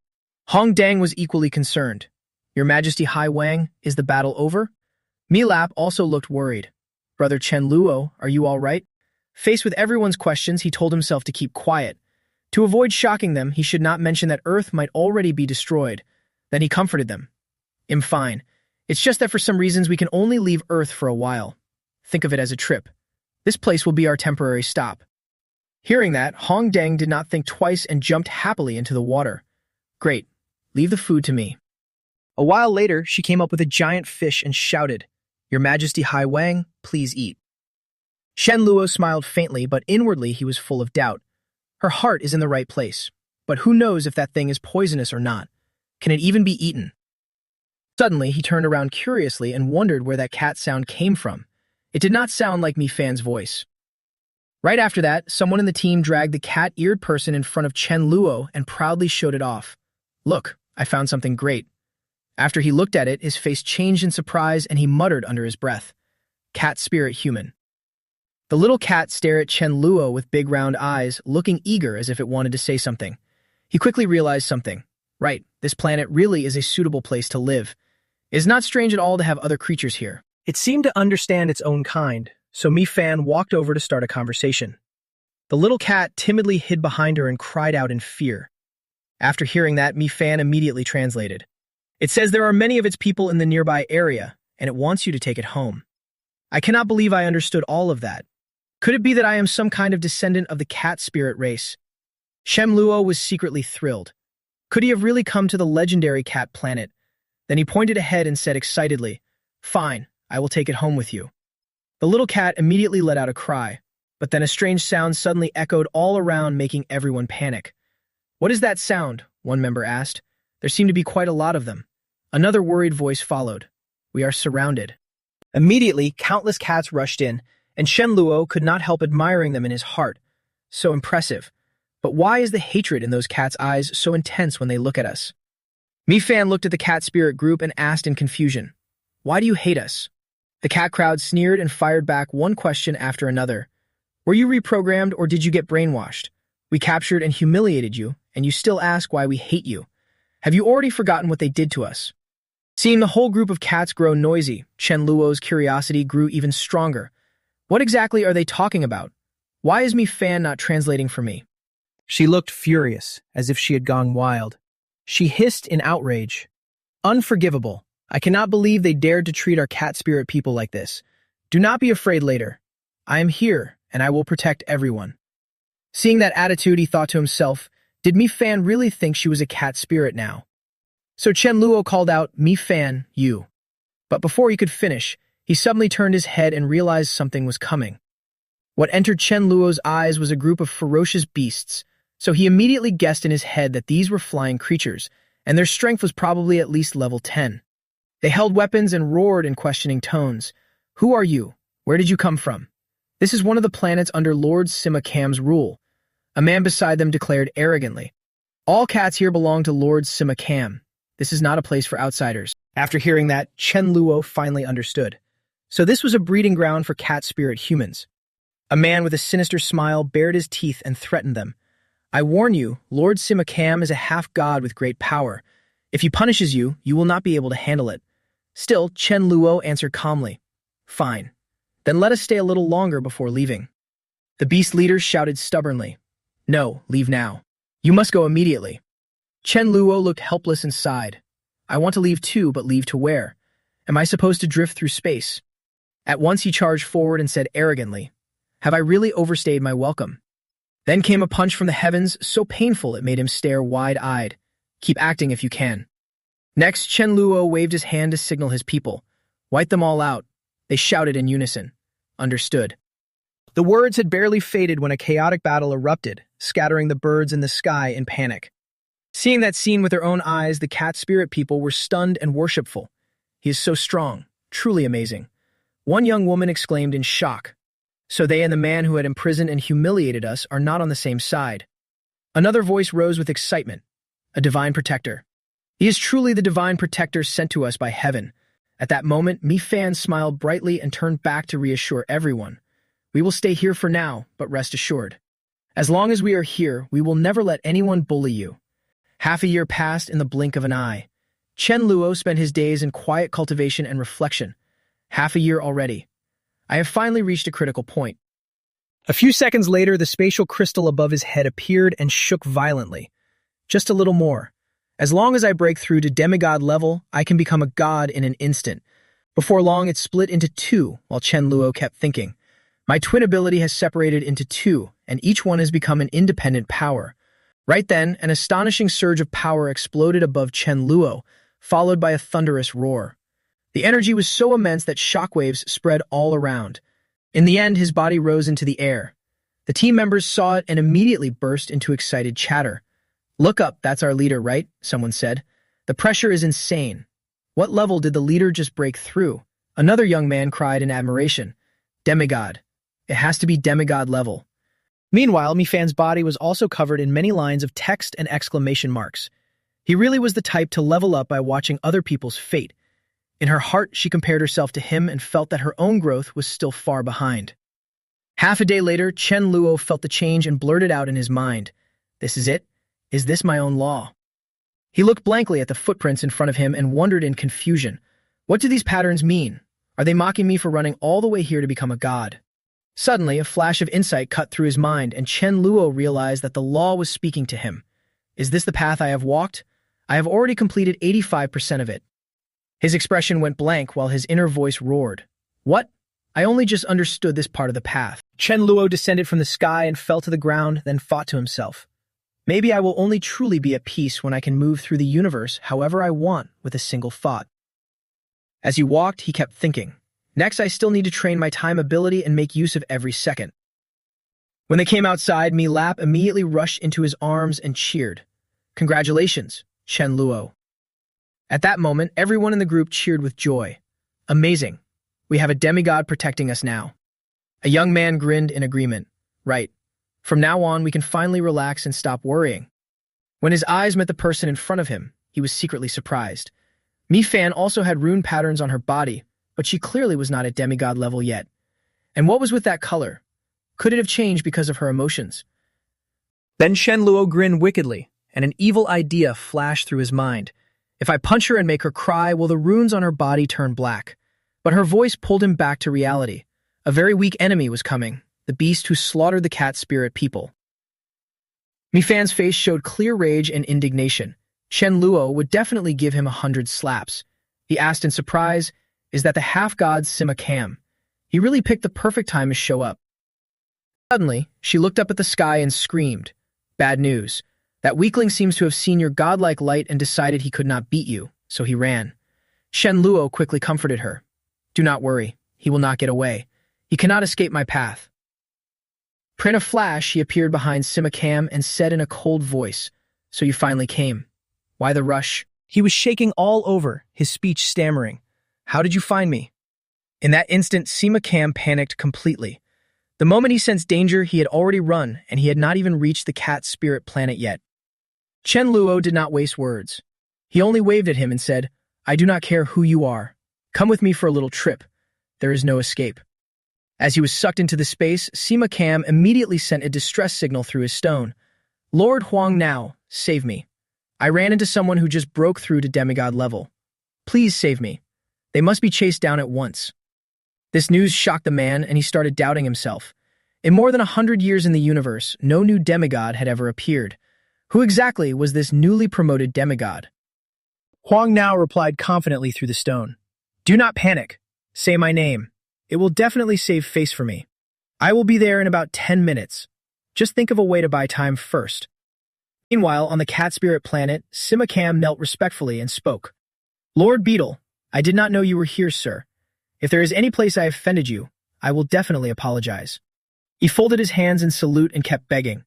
Hong Dang was equally concerned. Your Majesty Hai Wang, is the battle over? Mi Lap also looked worried. Brother Chen Luo, are you all right? Faced with everyone's questions, he told himself to keep quiet. To avoid shocking them, he should not mention that Earth might already be destroyed. Then he comforted them. I'm fine. It's just that for some reasons we can only leave Earth for a while. Think of it as a trip. This place will be our temporary stop. Hearing that, Hong Deng did not think twice and jumped happily into the water. Great. Leave the food to me. A while later, she came up with a giant fish and shouted, Your Majesty Hai Wang, please eat. Chen Luo smiled faintly, but inwardly he was full of doubt. Her heart is in the right place, but who knows if that thing is poisonous or not? Can it even be eaten? Suddenly, he turned around curiously and wondered where that cat sound came from. It did not sound like Mi Fan's voice. Right after that, someone in the team dragged the cat-eared person in front of Chen Luo and proudly showed it off. Look, I found something great. After he looked at it, his face changed in surprise and he muttered under his breath, Cat spirit human. The little cat stared at Chen Luo with big round eyes, looking eager as if it wanted to say something. He quickly realized something. Right, this planet really is a suitable place to live. It is not strange at all to have other creatures here. It seemed to understand its own kind, so Mi Fan walked over to start a conversation. The little cat timidly hid behind her and cried out in fear. After hearing that, Mi Fan immediately translated. It says there are many of its people in the nearby area, and it wants you to take it home. I cannot believe I understood all of that. Could it be that I am some kind of descendant of the cat spirit race? Chen Luo was secretly thrilled. Could he have really come to the legendary cat planet? Then he pointed ahead and said excitedly, Fine, I will take it home with you. The little cat immediately let out a cry, but then a strange sound suddenly echoed all around, making everyone panic. What is that sound? One member asked. There seemed to be quite a lot of them. Another worried voice followed. We are surrounded. Immediately, countless cats rushed in, and Chen Luo could not help admiring them in his heart. So impressive. But why is the hatred in those cats' eyes so intense when they look at us? Mi Fan looked at the cat spirit group and asked in confusion, Why do you hate us? The cat crowd sneered and fired back one question after another. Were you reprogrammed or did you get brainwashed? We captured and humiliated you, and you still ask why we hate you. Have you already forgotten what they did to us? Seeing the whole group of cats grow noisy, Chen Luo's curiosity grew even stronger. What exactly are they talking about? Why is Mi Fan not translating for me? She looked furious, as if she had gone wild. She hissed in outrage. Unforgivable. I cannot believe they dared to treat our cat spirit people like this. Do not be afraid later. I am here, and I will protect everyone. Seeing that attitude, he thought to himself, Did Mi Fan really think she was a cat spirit now? So Chen Luo called out, "Mi Fan, you." But before he could finish, he suddenly turned his head and realized something was coming. What entered Chen Luo's eyes was a group of ferocious beasts, so he immediately guessed in his head that these were flying creatures, and their strength was probably at least level 10. They held weapons and roared in questioning tones. "Who are you? Where did you come from?" "This is one of the planets under Lord Sima Kam's rule," a man beside them declared arrogantly. "All cats here belong to Lord Sima Kam. This is not a place for outsiders." After hearing that, Chen Luo finally understood. So this was a breeding ground for cat spirit humans. A man with a sinister smile bared his teeth and threatened them. "I warn you, Lord Sima Kam is a half-god with great power. If he punishes you, you will not be able to handle it." Still, Chen Luo answered calmly, "Fine. Then let us stay a little longer before leaving." The beast leaders shouted stubbornly, "No, leave now. You must go immediately." Chen Luo looked helpless and sighed. "I want to leave too, but leave to where? Am I supposed to drift through space?" At once he charged forward and said arrogantly, "Have I really overstayed my welcome?" Then came a punch from the heavens so painful it made him stare wide-eyed. "Keep acting if you can." Next, Chen Luo waved his hand to signal his people. "Wipe them all out." They shouted in unison. "Understood." The words had barely faded when a chaotic battle erupted, scattering the birds in the sky in panic. Seeing that scene with their own eyes, the cat spirit people were stunned and worshipful. "He is so strong, truly amazing." One young woman exclaimed in shock. "So they and the man who had imprisoned and humiliated us are not on the same side." Another voice rose with excitement. "A divine protector. He is truly the divine protector sent to us by heaven." At that moment, Mi Fan smiled brightly and turned back to reassure everyone. "We will stay here for now, but rest assured. As long as we are here, we will never let anyone bully you." Half a year passed in the blink of an eye. Chen Luo spent his days in quiet cultivation and reflection. Half a year already. I have finally reached a critical point. A few seconds later, the spatial crystal above his head appeared and shook violently. Just a little more. As long as I break through to demigod level, I can become a god in an instant. Before long, it split into two, while Chen Luo kept thinking. My twin ability has separated into two, and each one has become an independent power. Right then, an astonishing surge of power exploded above Chen Luo, followed by a thunderous roar. The energy was so immense that shockwaves spread all around. In the end, his body rose into the air. The team members saw it and immediately burst into excited chatter. "Look up, that's our leader, right?" someone said. "The pressure is insane. What level did the leader just break through?" Another young man cried in admiration. "Demigod. It has to be demigod level." Meanwhile, Mi Fan's body was also covered in many lines of text and exclamation marks. He really was the type to level up by watching other people's fate. In her heart, she compared herself to him and felt that her own growth was still far behind. Half a day later, Chen Luo felt the change and blurted out in his mind, "This is it? Is this my own law?" He looked blankly at the footprints in front of him and wondered in confusion. What do these patterns mean? Are they mocking me for running all the way here to become a god? Suddenly, a flash of insight cut through his mind, and Chen Luo realized that the law was speaking to him. "Is this the path I have walked? I have already completed 85% of it." His expression went blank while his inner voice roared. "What? I only just understood this part of the path." Chen Luo descended from the sky and fell to the ground, then thought to himself, "Maybe I will only truly be at peace when I can move through the universe however I want with a single thought." As he walked, he kept thinking, "Next, I still need to train my time ability and make use of every second." When they came outside, Mi Lap immediately rushed into his arms and cheered. "Congratulations, Chen Luo." At that moment, everyone in the group cheered with joy. "Amazing. We have a demigod protecting us now." A young man grinned in agreement. "Right. From now on, we can finally relax and stop worrying." When his eyes met the person in front of him, he was secretly surprised. Mi Fan also had rune patterns on her body, but she clearly was not at demigod level yet. And what was with that color? Could it have changed because of her emotions? Then Chen Luo grinned wickedly, and an evil idea flashed through his mind. If I punch her and make her cry, will the runes on her body turn black? But her voice pulled him back to reality. A very weak enemy was coming, the beast who slaughtered the cat spirit people. Mi Fan's face showed clear rage and indignation. Chen Luo would definitely give him 100 slaps. He asked in surprise, "Is that the half-god Sima Kam? He really picked the perfect time to show up." Suddenly, she looked up at the sky and screamed, "Bad news. That weakling seems to have seen your godlike light and decided he could not beat you, so he ran. Shen Luo quickly comforted her. Do not worry, he will not get away. He cannot escape my path. In a flash, he appeared behind Sima Cam and said in a cold voice, So you finally came. Why the rush? He was shaking all over, his speech stammering. How did you find me? In that instant, Sima Cam panicked completely. The moment he sensed danger, he had already run, and he had not even reached the cat spirit planet yet. Chen Luo did not waste words. He only waved at him and said, I do not care who you are. Come with me for a little trip. There is no escape. As he was sucked into the space, Sima Cam immediately sent a distress signal through his stone. Lord Huang Now, save me. I ran into someone who just broke through to demigod level. Please save me. They must be chased down at once. This news shocked the man, and he started doubting himself. In more than 100 years in the universe, no new demigod had ever appeared. Who exactly was this newly promoted demigod? Huang Now replied confidently through the stone. Do not panic. Say my name. It will definitely save face for me. I will be there in about 10 minutes. Just think of a way to buy time first. Meanwhile, on the cat spirit planet, Sima Cam knelt respectfully and spoke. Lord Beetle, I did not know you were here, sir. If there is any place I have offended you, I will definitely apologize. He folded his hands in salute and kept begging.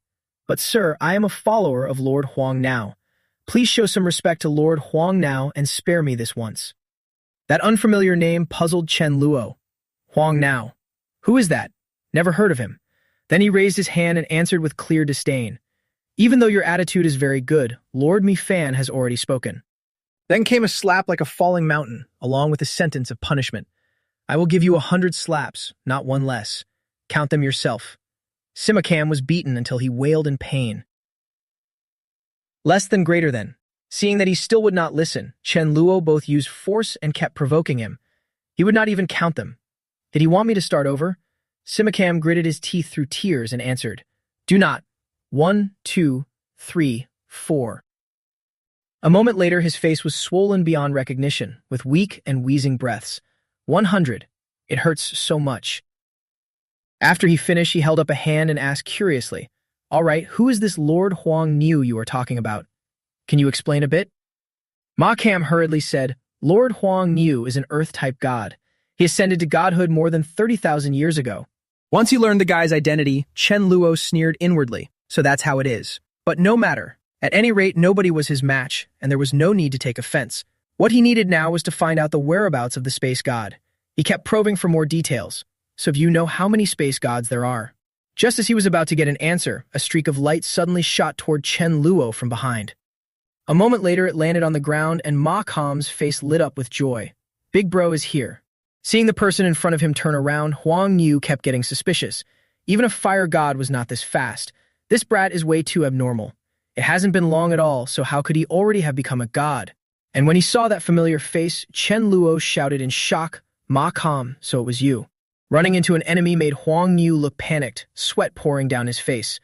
But sir, I am a follower of Lord Huang Now. Please show some respect to Lord Huang Now and spare me this once. That unfamiliar name puzzled Chen Luo. Huang Now. Who is that? Never heard of him. Then he raised his hand and answered with clear disdain. Even though your attitude is very good, Lord Mi Fan has already spoken. Then came a slap like a falling mountain, along with a sentence of punishment. I will give you 100 slaps, not one less. Count them yourself. Sima Cam was beaten until he wailed in pain. Less than greater than. Seeing that he still would not listen, Chen Luo both used force and kept provoking him. He would not even count them. Did he want me to start over? Sima Cam gritted his teeth through tears and answered, Do not. 1, 2, 3, 4. A moment later, his face was swollen beyond recognition, with weak and wheezing breaths. 100. It hurts so much. After he finished, he held up a hand and asked curiously, All right, who is this Lord Huang Niu you are talking about? Can you explain a bit? Ma Cam hurriedly said, Lord Huang Niu is an Earth-type god. He ascended to godhood more than 30,000 years ago. Once he learned the guy's identity, Chen Luo sneered inwardly, so that's how it is. But no matter. At any rate, nobody was his match, and there was no need to take offense. What he needed now was to find out the whereabouts of the space god. He kept probing for more details. So if you know how many space gods there are. Just as he was about to get an answer, a streak of light suddenly shot toward Chen Luo from behind. A moment later, it landed on the ground, and Ma Cam's face lit up with joy. Big bro is here. Seeing the person in front of him turn around, Huang Niu kept getting suspicious. Even a fire god was not this fast. This brat is way too abnormal. It hasn't been long at all, so how could he already have become a god? And when he saw that familiar face, Chen Luo shouted in shock, Ma Cam, so it was you. Running into an enemy made Huang Niu look panicked, sweat pouring down his face.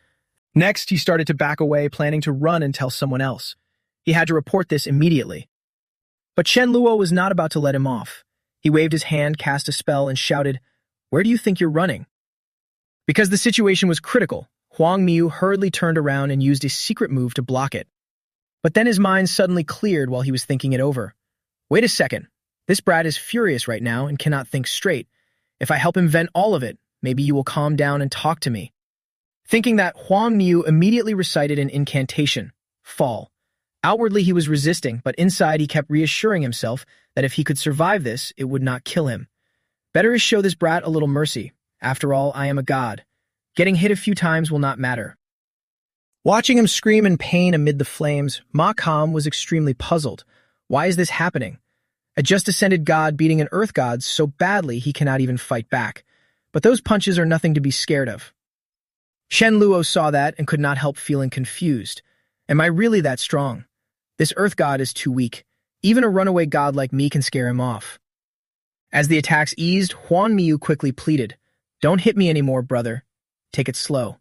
Next, he started to back away, planning to run and tell someone else. He had to report this immediately. But Chen Luo was not about to let him off. He waved his hand, cast a spell, and shouted, Where do you think you're running? Because the situation was critical, Huang Niu hurriedly turned around and used a secret move to block it. But then his mind suddenly cleared while he was thinking it over. Wait a second. This brat is furious right now and cannot think straight. If I help him vent all of it, maybe you will calm down and talk to me. Thinking that, Huang Niu immediately recited an incantation, Fall. Outwardly he was resisting, but inside he kept reassuring himself that if he could survive this, it would not kill him. Better is show this brat a little mercy. After all, I am a god. Getting hit a few times will not matter. Watching him scream in pain amid the flames, Ma Cam was extremely puzzled. Why is this happening? A just-ascended god beating an earth god so badly he cannot even fight back. But those punches are nothing to be scared of. Shen Luo saw that and could not help feeling confused. Am I really that strong? This earth god is too weak. Even a runaway god like me can scare him off. As the attacks eased, Huang Niu quickly pleaded, Don't hit me anymore, brother. Take it slow.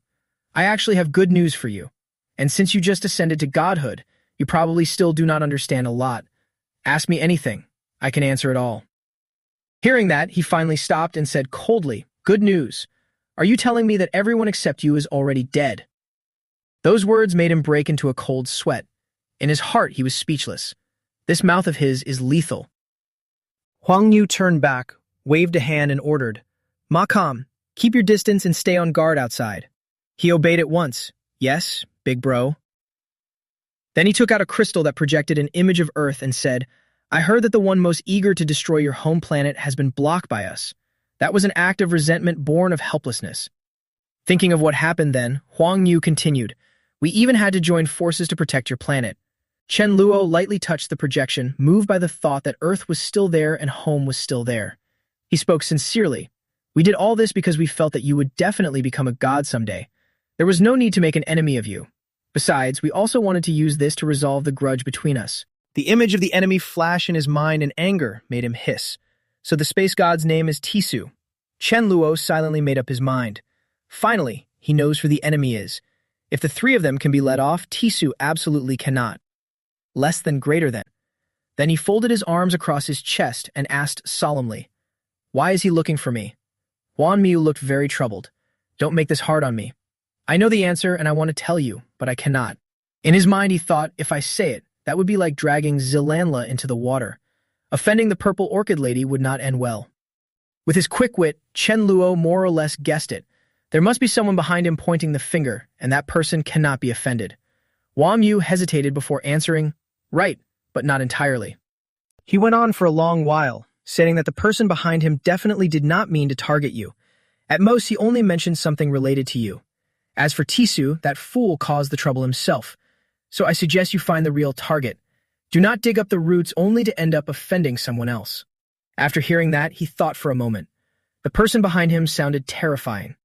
I actually have good news for you. And since you just ascended to godhood, you probably still do not understand a lot. Ask me anything. I can answer it all. Hearing that, he finally stopped and said coldly, Good news. Are you telling me that everyone except you is already dead? Those words made him break into a cold sweat. In his heart, he was speechless. This mouth of his is lethal. Huang Yu turned back, waved a hand, and ordered, "Ma Kam, keep your distance and stay on guard outside." He obeyed at once. "Yes, big bro." Then he took out a crystal that projected an image of Earth and said, "I heard that the one most eager to destroy your home planet has been blocked by us." That was an act of resentment born of helplessness. Thinking of what happened then, Huang Yu continued, "We even had to join forces to protect your planet." Chen Luo lightly touched the projection, moved by the thought that Earth was still there and home was still there. He spoke sincerely. "We did all this because we felt that you would definitely become a god someday. There was no need to make an enemy of you. Besides, we also wanted to use this to resolve the grudge between us." The image of the enemy flash in his mind and anger made him hiss. So the space god's name is Tisu. Chen Luo silently made up his mind. Finally, he knows who the enemy is. If the three of them can be let off, Tisu absolutely cannot. Less than greater than. Then he folded his arms across his chest and asked solemnly, "Why is he looking for me?" Huan Miu looked very troubled. "Don't make this hard on me. I know the answer and I want to tell you, but I cannot." In his mind he thought, if I say it, that would be like dragging Zilanla into the water. Offending the purple orchid lady would not end well. With his quick wit, Chen Luo more or less guessed it. There must be someone behind him pointing the finger, and that person cannot be offended. Huan Miu hesitated before answering, "Right, but not entirely." He went on for a long while, saying that the person behind him definitely did not mean to target you. At most, he only mentioned something related to you. As for Tisu, that fool caused the trouble himself. So I suggest you find the real target. Do not dig up the roots only to end up offending someone else. After hearing that, he thought for a moment. The person behind him sounded terrifying.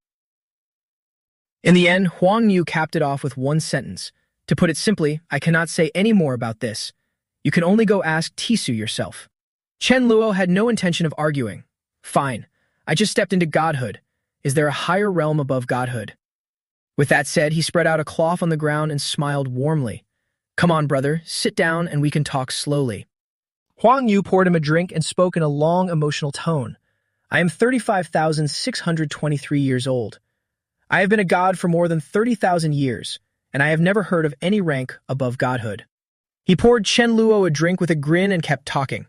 In the end, Huang Yu capped it off with one sentence. "To put it simply, I cannot say any more about this. You can only go ask Tisu yourself." Chen Luo had no intention of arguing. "Fine. I just stepped into godhood. Is there a higher realm above godhood?" With that said, he spread out a cloth on the ground and smiled warmly. "Come on, brother, sit down and we can talk slowly." Huang Yu poured him a drink and spoke in a long, emotional tone. "I am 35,623 years old. I have been a god for more than 30,000 years, and I have never heard of any rank above godhood." He poured Chen Luo a drink with a grin and kept talking.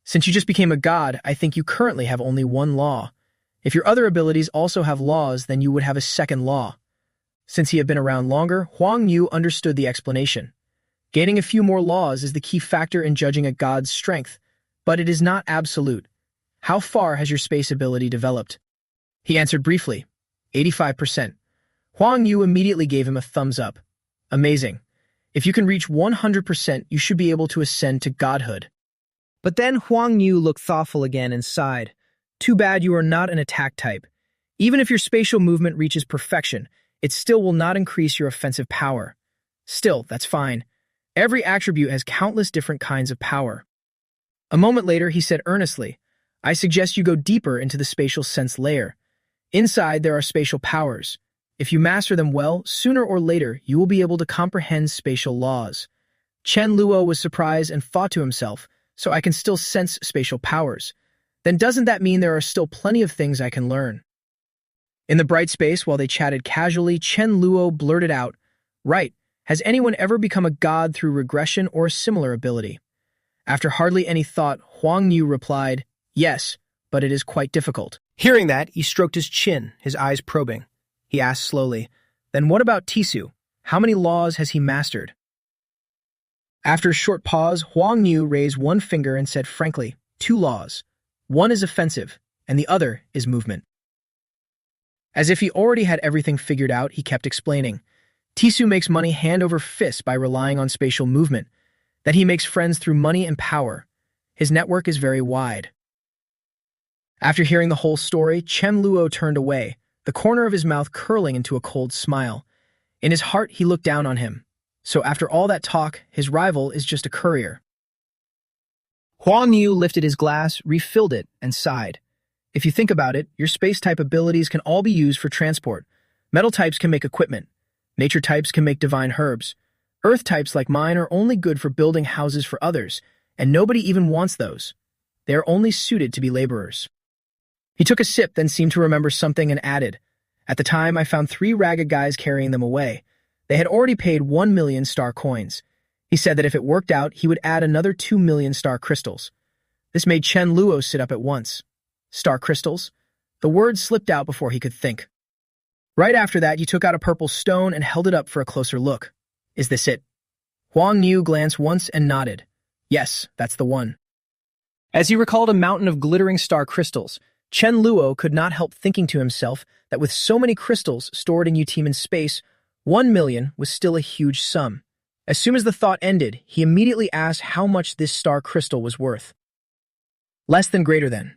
"Since you just became a god, I think you currently have only one law. If your other abilities also have laws, then you would have a second law." Since he had been around longer, Huang Yu understood the explanation. Gaining a few more laws is the key factor in judging a god's strength, but it is not absolute. How far has your space ability developed? He answered briefly, 85%. Huang Yu immediately gave him a thumbs up. Amazing. If you can reach 100%, you should be able to ascend to godhood. But then Huang Yu looked thoughtful again and sighed. Too bad you are not an attack type. Even if your spatial movement reaches perfection, it still will not increase your offensive power. Still, that's fine. Every attribute has countless different kinds of power. A moment later, he said earnestly, "I suggest you go deeper into the spatial sense layer. Inside, there are spatial powers. If you master them well, sooner or later, you will be able to comprehend spatial laws." Chen Luo was surprised and thought to himself, "So I can still sense spatial powers. Then doesn't that mean there are still plenty of things I can learn?" In the bright space, while they chatted casually, Chen Luo blurted out, "Right, has anyone ever become a god through regression or a similar ability?" After hardly any thought, Huang Yu replied, "Yes, but it is quite difficult." Hearing that, he stroked his chin, his eyes probing. He asked slowly, "Then what about Tisu? How many laws has he mastered?" After a short pause, Huang Yu raised one finger and said frankly, 2 laws. One is offensive, and the other is movement. As if he already had everything figured out, he kept explaining. Tisu makes money hand over fist by relying on spatial movement, that he makes friends through money and power. His network is very wide. After hearing the whole story, Chen Luo turned away, the corner of his mouth curling into a cold smile. In his heart, he looked down on him. So after all that talk, his rival is just a courier. Huan Yu lifted his glass, refilled it, and sighed. If you think about it, your space-type abilities can all be used for transport. Metal types can make equipment. Nature types can make divine herbs. Earth types like mine are only good for building houses for others, and nobody even wants those. They are only suited to be laborers. He took a sip, then seemed to remember something and added, "At the time, I found 3 ragged guys carrying them away. They had already paid 1 million star coins. He said that if it worked out, he would add another 2 million star crystals. This made Chen Luo sit up at once. Star crystals? The word slipped out before he could think. Right after that, he took out a purple stone and held it up for a closer look. Is this it? Huang Yu glanced once and nodded. Yes, that's the one. As he recalled a mountain of glittering star crystals, Chen Luo could not help thinking to himself that with so many crystals stored in Utiman space, 1 million was still a huge sum. As soon as the thought ended, he immediately asked how much this star crystal was worth. Less than greater than.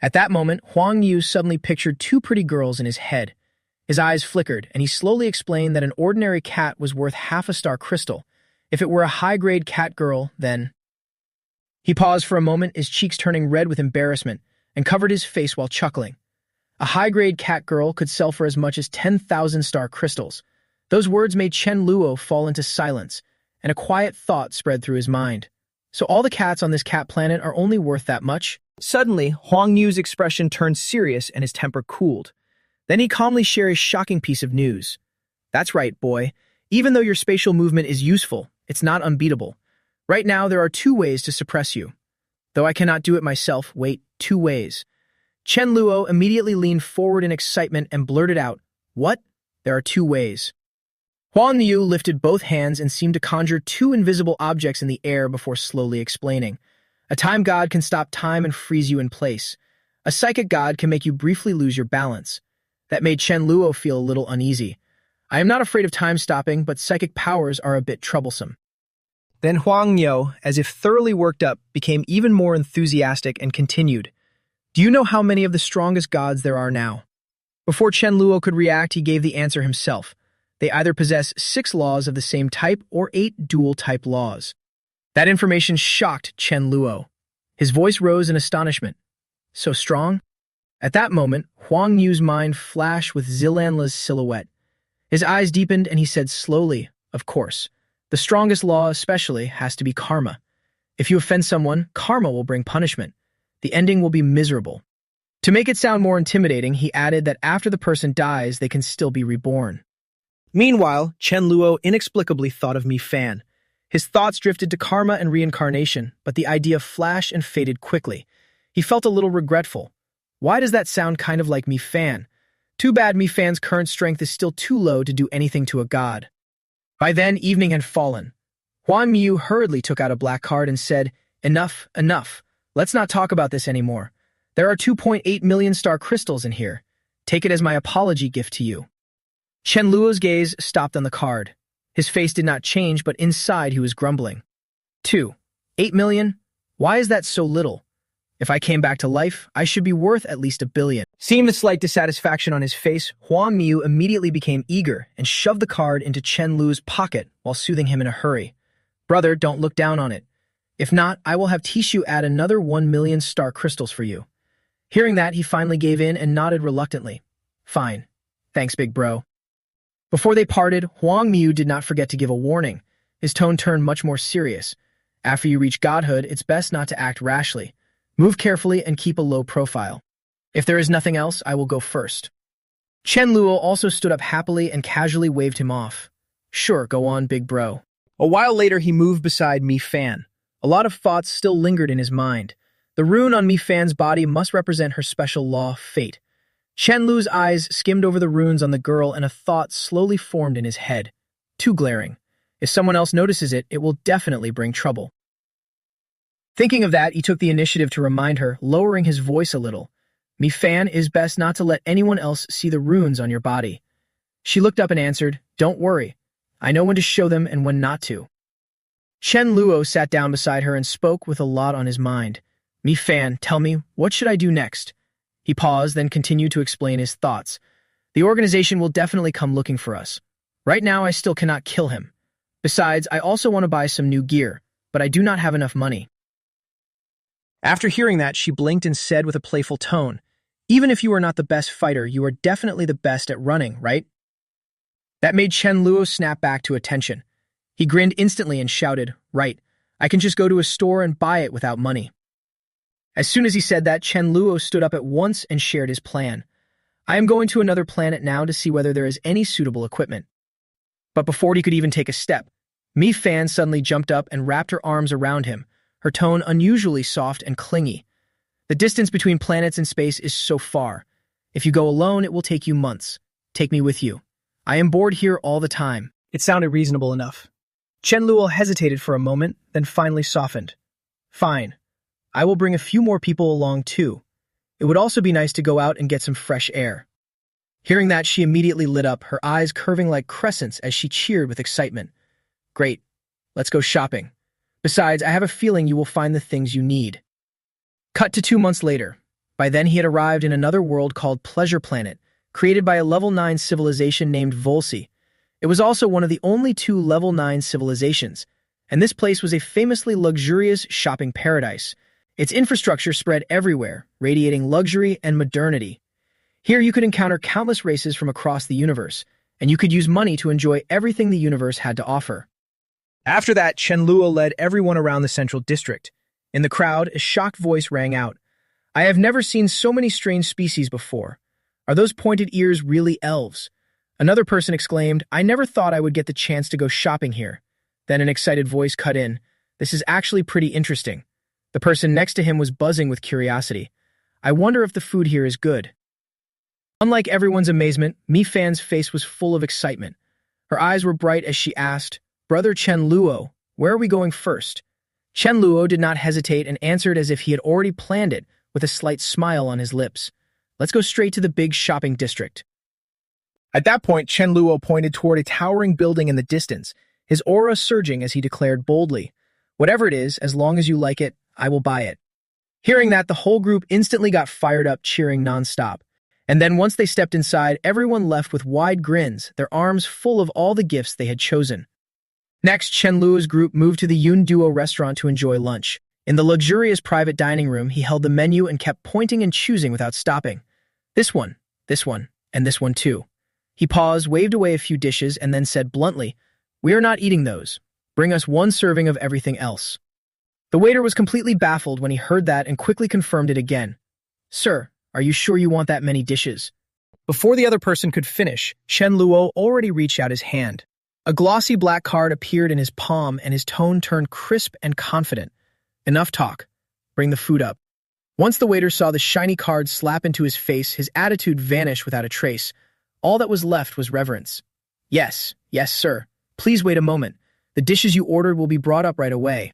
At that moment, Huang Yu suddenly pictured two pretty girls in his head. His eyes flickered, and he slowly explained that an ordinary cat was worth half a star crystal. If it were a high-grade cat girl, then... He paused for a moment, his cheeks turning red with embarrassment, and covered his face while chuckling. A high-grade cat girl could sell for as much as 10,000 star crystals. Those words made Chen Luo fall into silence, and a quiet thought spread through his mind. So all the cats on this cat planet are only worth that much? Suddenly, Huang Yu's expression turned serious and his temper cooled. Then he calmly shared a shocking piece of news. That's right, boy. Even though your spatial movement is useful, it's not unbeatable. Right now, there are 2 ways to suppress you. Though I cannot do it myself, wait, 2 ways. Chen Luo immediately leaned forward in excitement and blurted out, What? There are 2 ways. Huang Yu lifted both hands and seemed to conjure 2 invisible objects in the air before slowly explaining. A time god can stop time and freeze you in place. A psychic god can make you briefly lose your balance. That made Chen Luo feel a little uneasy. I am not afraid of time stopping, but psychic powers are a bit troublesome. Then Huang Yu, as if thoroughly worked up, became even more enthusiastic and continued. Do you know how many of the strongest gods there are now? Before Chen Luo could react, he gave the answer himself. They either possess 6 laws of the same type or 8 dual-type laws. That information shocked Chen Luo. His voice rose in astonishment. So strong? At that moment, Huang Yu's mind flashed with Zilanla's silhouette. His eyes deepened and he said slowly, Of course. The strongest law especially has to be karma. If you offend someone, karma will bring punishment. The ending will be miserable. To make it sound more intimidating, he added that after the person dies, they can still be reborn. Meanwhile, Chen Luo inexplicably thought of Mi Fan. His thoughts drifted to karma and reincarnation, but the idea flashed and faded quickly. He felt a little regretful. Why does that sound kind of like Mi Fan? Too bad Mi Fan's current strength is still too low to do anything to a god. By then, evening had fallen. Huang Yu hurriedly took out a black card and said, Enough, enough. Let's not talk about this anymore. There are 2.8 million star crystals in here. Take it as my apology gift to you. Chen Luo's gaze stopped on the card. His face did not change, but inside he was grumbling. 8 million? Why is that so little? If I came back to life, I should be worth at least 1 billion. Seeing the slight dissatisfaction on his face, Huang Yu immediately became eager and shoved the card into Chen Luo's pocket while soothing him in a hurry. Brother, don't look down on it. If not, I will have Tishu add another 1 million star crystals for you. Hearing that, he finally gave in and nodded reluctantly. Fine. Thanks, big bro. Before they parted, Huang Yu did not forget to give a warning. His tone turned much more serious. After you reach godhood, it's best not to act rashly. Move carefully and keep a low profile. If there is nothing else, I will go first. Chen Luo also stood up happily and casually waved him off. Sure, go on, big bro. A while later, he moved beside Mi Fan. A lot of thoughts still lingered in his mind. The rune on Mi Fan's body must represent her special law, fate. Chen Lu's eyes skimmed over the runes on the girl and a thought slowly formed in his head. Too glaring. If someone else notices it, it will definitely bring trouble. Thinking of that, he took the initiative to remind her, lowering his voice a little. Mi Fan, is best not to let anyone else see the runes on your body. She looked up and answered, Don't worry. I know when to show them and when not to. Chen Luo sat down beside her and spoke with a lot on his mind. Mi Fan, tell me, what should I do next? He paused, then continued to explain his thoughts. The organization will definitely come looking for us. Right now, I still cannot kill him. Besides, I also want to buy some new gear, but I do not have enough money. After hearing that, she blinked and said with a playful tone, Even if you are not the best fighter, you are definitely the best at running, right? That made Chen Luo snap back to attention. He grinned instantly and shouted, Right, I can just go to a store and buy it without money. As soon as he said that, Chen Luo stood up at once and shared his plan. I am going to another planet now to see whether there is any suitable equipment. But before he could even take a step, Mi Fan suddenly jumped up and wrapped her arms around him, her tone unusually soft and clingy. The distance between planets and space is so far. If you go alone, it will take you months. Take me with you. I am bored here all the time. It sounded reasonable enough. Chen Luo hesitated for a moment, then finally softened. Fine. I will bring a few more people along too. It would also be nice to go out and get some fresh air. Hearing that, she immediately lit up, her eyes curving like crescents as she cheered with excitement. Great. Let's go shopping. Besides, I have a feeling you will find the things you need. Cut to 2 months later. By then, he had arrived in another world called Pleasure Planet, created by a Level 9 civilization named Volsi. It was also one of the only 2 Level 9 civilizations, and this place was a famously luxurious shopping paradise. Its infrastructure spread everywhere, radiating luxury and modernity. Here you could encounter countless races from across the universe, and you could use money to enjoy everything the universe had to offer. After that, Chen Luo led everyone around the central district. In the crowd, a shocked voice rang out. I have never seen so many strange species before. Are those pointed ears really elves? Another person exclaimed, I never thought I would get the chance to go shopping here. Then an excited voice cut in. This is actually pretty interesting. The person next to him was buzzing with curiosity. I wonder if the food here is good. Unlike everyone's amazement, Mi Fan's face was full of excitement. Her eyes were bright as she asked, Brother Chen Luo, where are we going first? Chen Luo did not hesitate and answered as if he had already planned it, with a slight smile on his lips. Let's go straight to the big shopping district. At that point, Chen Luo pointed toward a towering building in the distance, his aura surging as he declared boldly, Whatever it is, as long as you like it, I will buy it. Hearing that, the whole group instantly got fired up, cheering nonstop. And then once they stepped inside, everyone left with wide grins, their arms full of all the gifts they had chosen. Next, Chen Luo's group moved to the Yun Duo restaurant to enjoy lunch. In the luxurious private dining room, he held the menu and kept pointing and choosing without stopping. This one, and this one too. He paused, waved away a few dishes, and then said bluntly, We are not eating those. Bring us 1 serving of everything else. The waiter was completely baffled when he heard that and quickly confirmed it again. Sir, are you sure you want that many dishes? Before the other person could finish, Chen Luo already reached out his hand. A glossy black card appeared in his palm and his tone turned crisp and confident. Enough talk. Bring the food up. Once the waiter saw the shiny card slap into his face, his attitude vanished without a trace. All that was left was reverence. Yes, sir. Please wait a moment. The dishes you ordered will be brought up right away.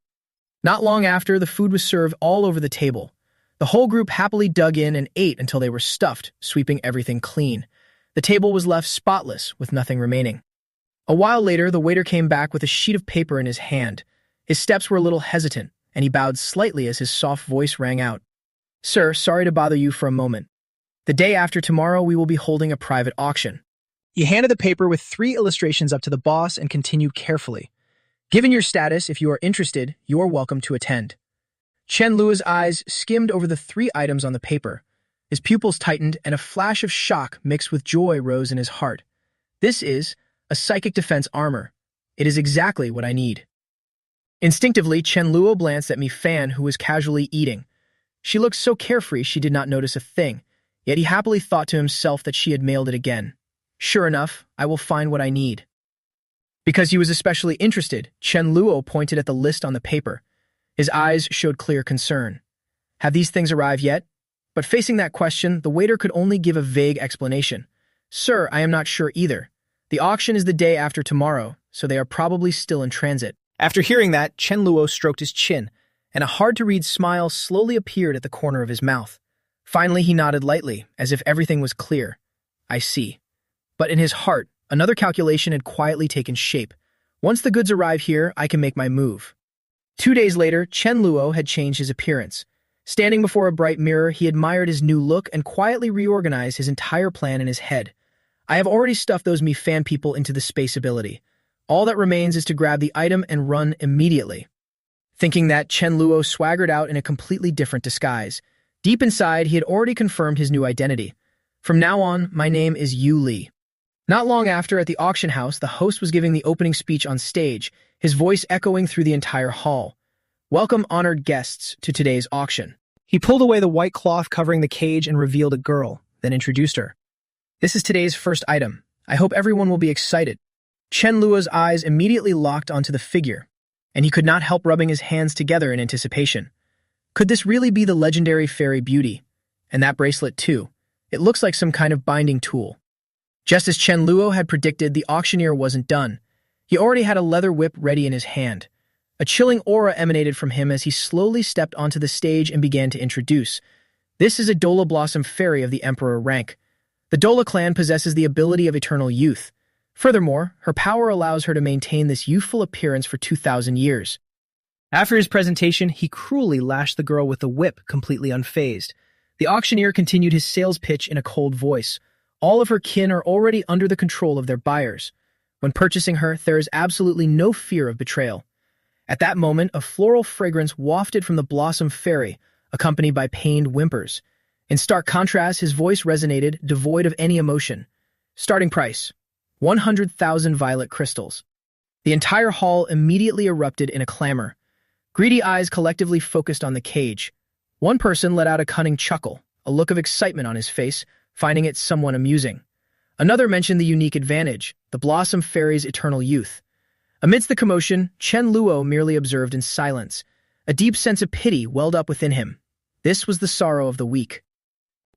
Not long after, the food was served all over the table. The whole group happily dug in and ate until they were stuffed, sweeping everything clean. The table was left spotless, with nothing remaining. A while later, the waiter came back with a sheet of paper in his hand. His steps were a little hesitant, and he bowed slightly as his soft voice rang out. Sir, sorry to bother you for a moment. The day after tomorrow, we will be holding a private auction. He handed the paper with 3 illustrations up to the boss and continued carefully. Given your status, if you are interested, you are welcome to attend. Chen Luo's eyes skimmed over the 3 items on the paper. His pupils tightened, and a flash of shock mixed with joy rose in his heart. This is a psychic defense armor. It is exactly what I need. Instinctively, Chen Luo glanced at Mi Fan, who was casually eating. She looked so carefree she did not notice a thing, yet he happily thought to himself that she had mailed it again. Sure enough, I will find what I need. Because he was especially interested, Chen Luo pointed at the list on the paper. His eyes showed clear concern. Have these things arrived yet? But facing that question, the waiter could only give a vague explanation. Sir, I am not sure either. The auction is the day after tomorrow, so they are probably still in transit. After hearing that, Chen Luo stroked his chin, and a hard-to-read smile slowly appeared at the corner of his mouth. Finally, he nodded lightly, as if everything was clear. I see. But in his heart, another calculation had quietly taken shape. Once the goods arrive here, I can make my move. 2 days later, Chen Luo had changed his appearance. Standing before a bright mirror, he admired his new look and quietly reorganized his entire plan in his head. I have already stuffed those Mi Fan people into the space ability. All that remains is to grab the item and run immediately. Thinking that, Chen Luo swaggered out in a completely different disguise. Deep inside, he had already confirmed his new identity. From now on, my name is Yu Li. Not long after, at the auction house, the host was giving the opening speech on stage, his voice echoing through the entire hall. Welcome, honored guests, to today's auction. He pulled away the white cloth covering the cage and revealed a girl, then introduced her. This is today's first item. I hope everyone will be excited. Chen Luo's eyes immediately locked onto the figure, and he could not help rubbing his hands together in anticipation. Could this really be the legendary fairy beauty? And that bracelet too. It looks like some kind of binding tool. Just as Chen Luo had predicted, the auctioneer wasn't done. He already had a leather whip ready in his hand. A chilling aura emanated from him as he slowly stepped onto the stage and began to introduce. This is a Dola Blossom fairy of the Emperor rank. The Dola clan possesses the ability of eternal youth. Furthermore, her power allows her to maintain this youthful appearance for 2,000 years. After his presentation, he cruelly lashed the girl with the whip, completely unfazed. The auctioneer continued his sales pitch in a cold voice. All of her kin are already under the control of their buyers. When purchasing her, there is absolutely no fear of betrayal. At that moment, a floral fragrance wafted from the Blossom Fairy, accompanied by pained whimpers. In stark contrast, his voice resonated, devoid of any emotion. Starting price: 100,000 violet crystals. The entire hall immediately erupted in a clamor. Greedy eyes collectively focused on the cage. One person let out a cunning chuckle, a look of excitement on his face, finding it somewhat amusing. Another mentioned the unique advantage, the Blossom Fairy's eternal youth. Amidst the commotion, Chen Luo merely observed in silence. A deep sense of pity welled up within him. This was the sorrow of the weak.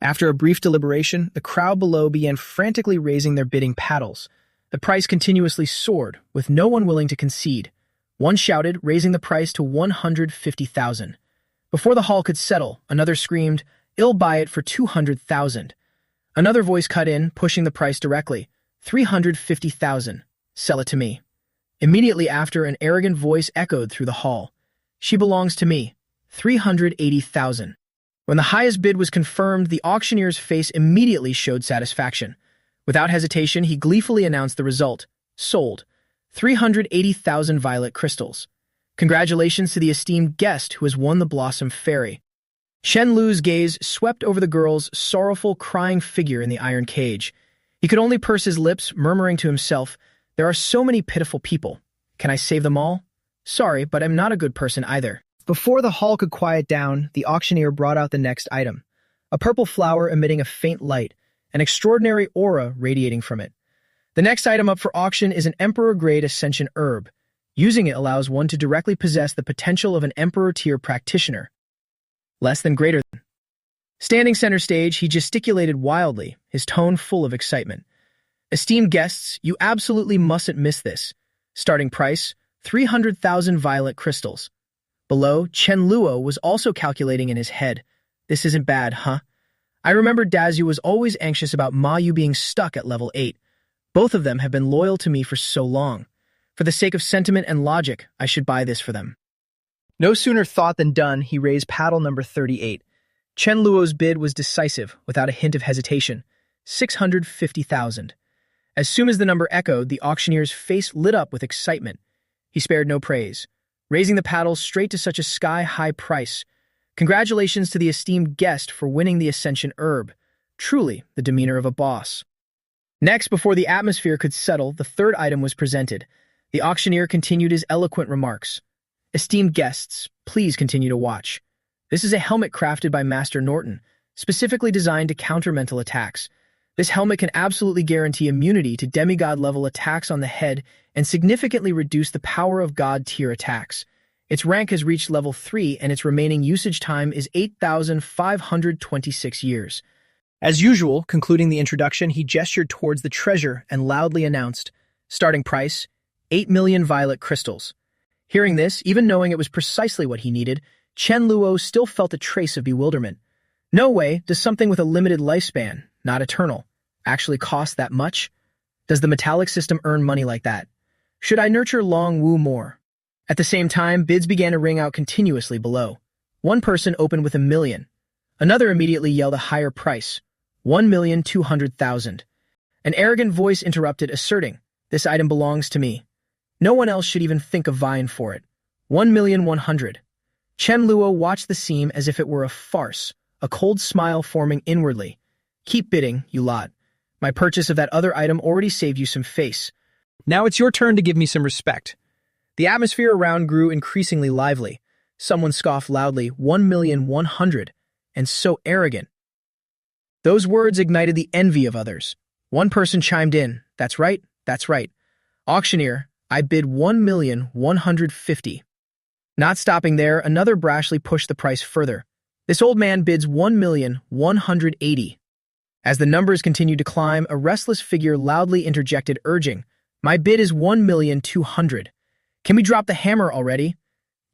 After a brief deliberation, the crowd below began frantically raising their bidding paddles. The price continuously soared, with no one willing to concede. One shouted, raising the price to 150,000. Before the hall could settle, another screamed, "I'll buy it for 200,000. Another voice cut in, pushing the price directly, 350,000. Sell it to me. Immediately after, an arrogant voice echoed through the hall. She belongs to me. 380,000. When the highest bid was confirmed, the auctioneer's face immediately showed satisfaction. Without hesitation, he gleefully announced the result. Sold. 380,000 violet crystals. Congratulations to the esteemed guest who has won the Blossom Fairy. Chen Lu's gaze swept over the girl's sorrowful, crying figure in the iron cage. He could only purse his lips, murmuring to himself, "There are so many pitiful people. Can I save them all? Sorry, but I'm not a good person either." Before the hall could quiet down, the auctioneer brought out the next item. A purple flower emitting a faint light, an extraordinary aura radiating from it. The next item up for auction is an Emperor-grade Ascension herb. Using it allows one to directly possess the potential of an Emperor-tier practitioner. Less than greater than. Standing center stage, he gesticulated wildly, his tone full of excitement. Esteemed guests, you absolutely mustn't miss this. Starting price, 300,000 violet crystals. Below, Chen Luo was also calculating in his head. This isn't bad, huh? I remember Dazu was always anxious about Ma Yu being stuck at level 8. Both of them have been loyal to me for so long. For the sake of sentiment and logic, I should buy this for them. No sooner thought than done, he raised paddle number 38. Chen Luo's bid was decisive, without a hint of hesitation. 650,000. As soon as the number echoed, the auctioneer's face lit up with excitement. He spared no praise, raising the paddle straight to such a sky-high price. Congratulations to the esteemed guest for winning the Ascension herb. Truly, the demeanor of a boss. Next, before the atmosphere could settle, the third item was presented. The auctioneer continued his eloquent remarks. Esteemed guests, please continue to watch. This is a helmet crafted by Master Norton, specifically designed to counter mental attacks. This helmet can absolutely guarantee immunity to demigod-level attacks on the head and significantly reduce the power of god-tier attacks. Its rank has reached level 3 and its remaining usage time is 8,526 years. As usual, concluding the introduction, he gestured towards the treasure and loudly announced, starting price, 8 million violet crystals. Hearing this, even knowing it was precisely what he needed, Chen Luo still felt a trace of bewilderment. No way does something with a limited lifespan, not eternal, actually cost that much? Does the metallic system earn money like that? Should I nurture Long Wu more? At the same time, bids began to ring out continuously below. One person opened with 1 million. Another immediately yelled a higher price, 1,200,000. An arrogant voice interrupted, asserting, "This item belongs to me. No one else should even think of vying for it. 1,100,000. Chen Luo watched the scene as if it were a farce, a cold smile forming inwardly. Keep bidding, you lot. My purchase of that other item already saved you some face. Now it's your turn to give me some respect." The atmosphere around grew increasingly lively. Someone scoffed loudly, 1,100,000, and so arrogant. Those words ignited the envy of others. One person chimed in, that's right. Auctioneer, I bid 1,150,000. Not stopping there, another brashly pushed the price further. This old man bids 1,180,000. As the numbers continued to climb, a restless figure loudly interjected, urging, "My bid is 1,200,000. Can we drop the hammer already?"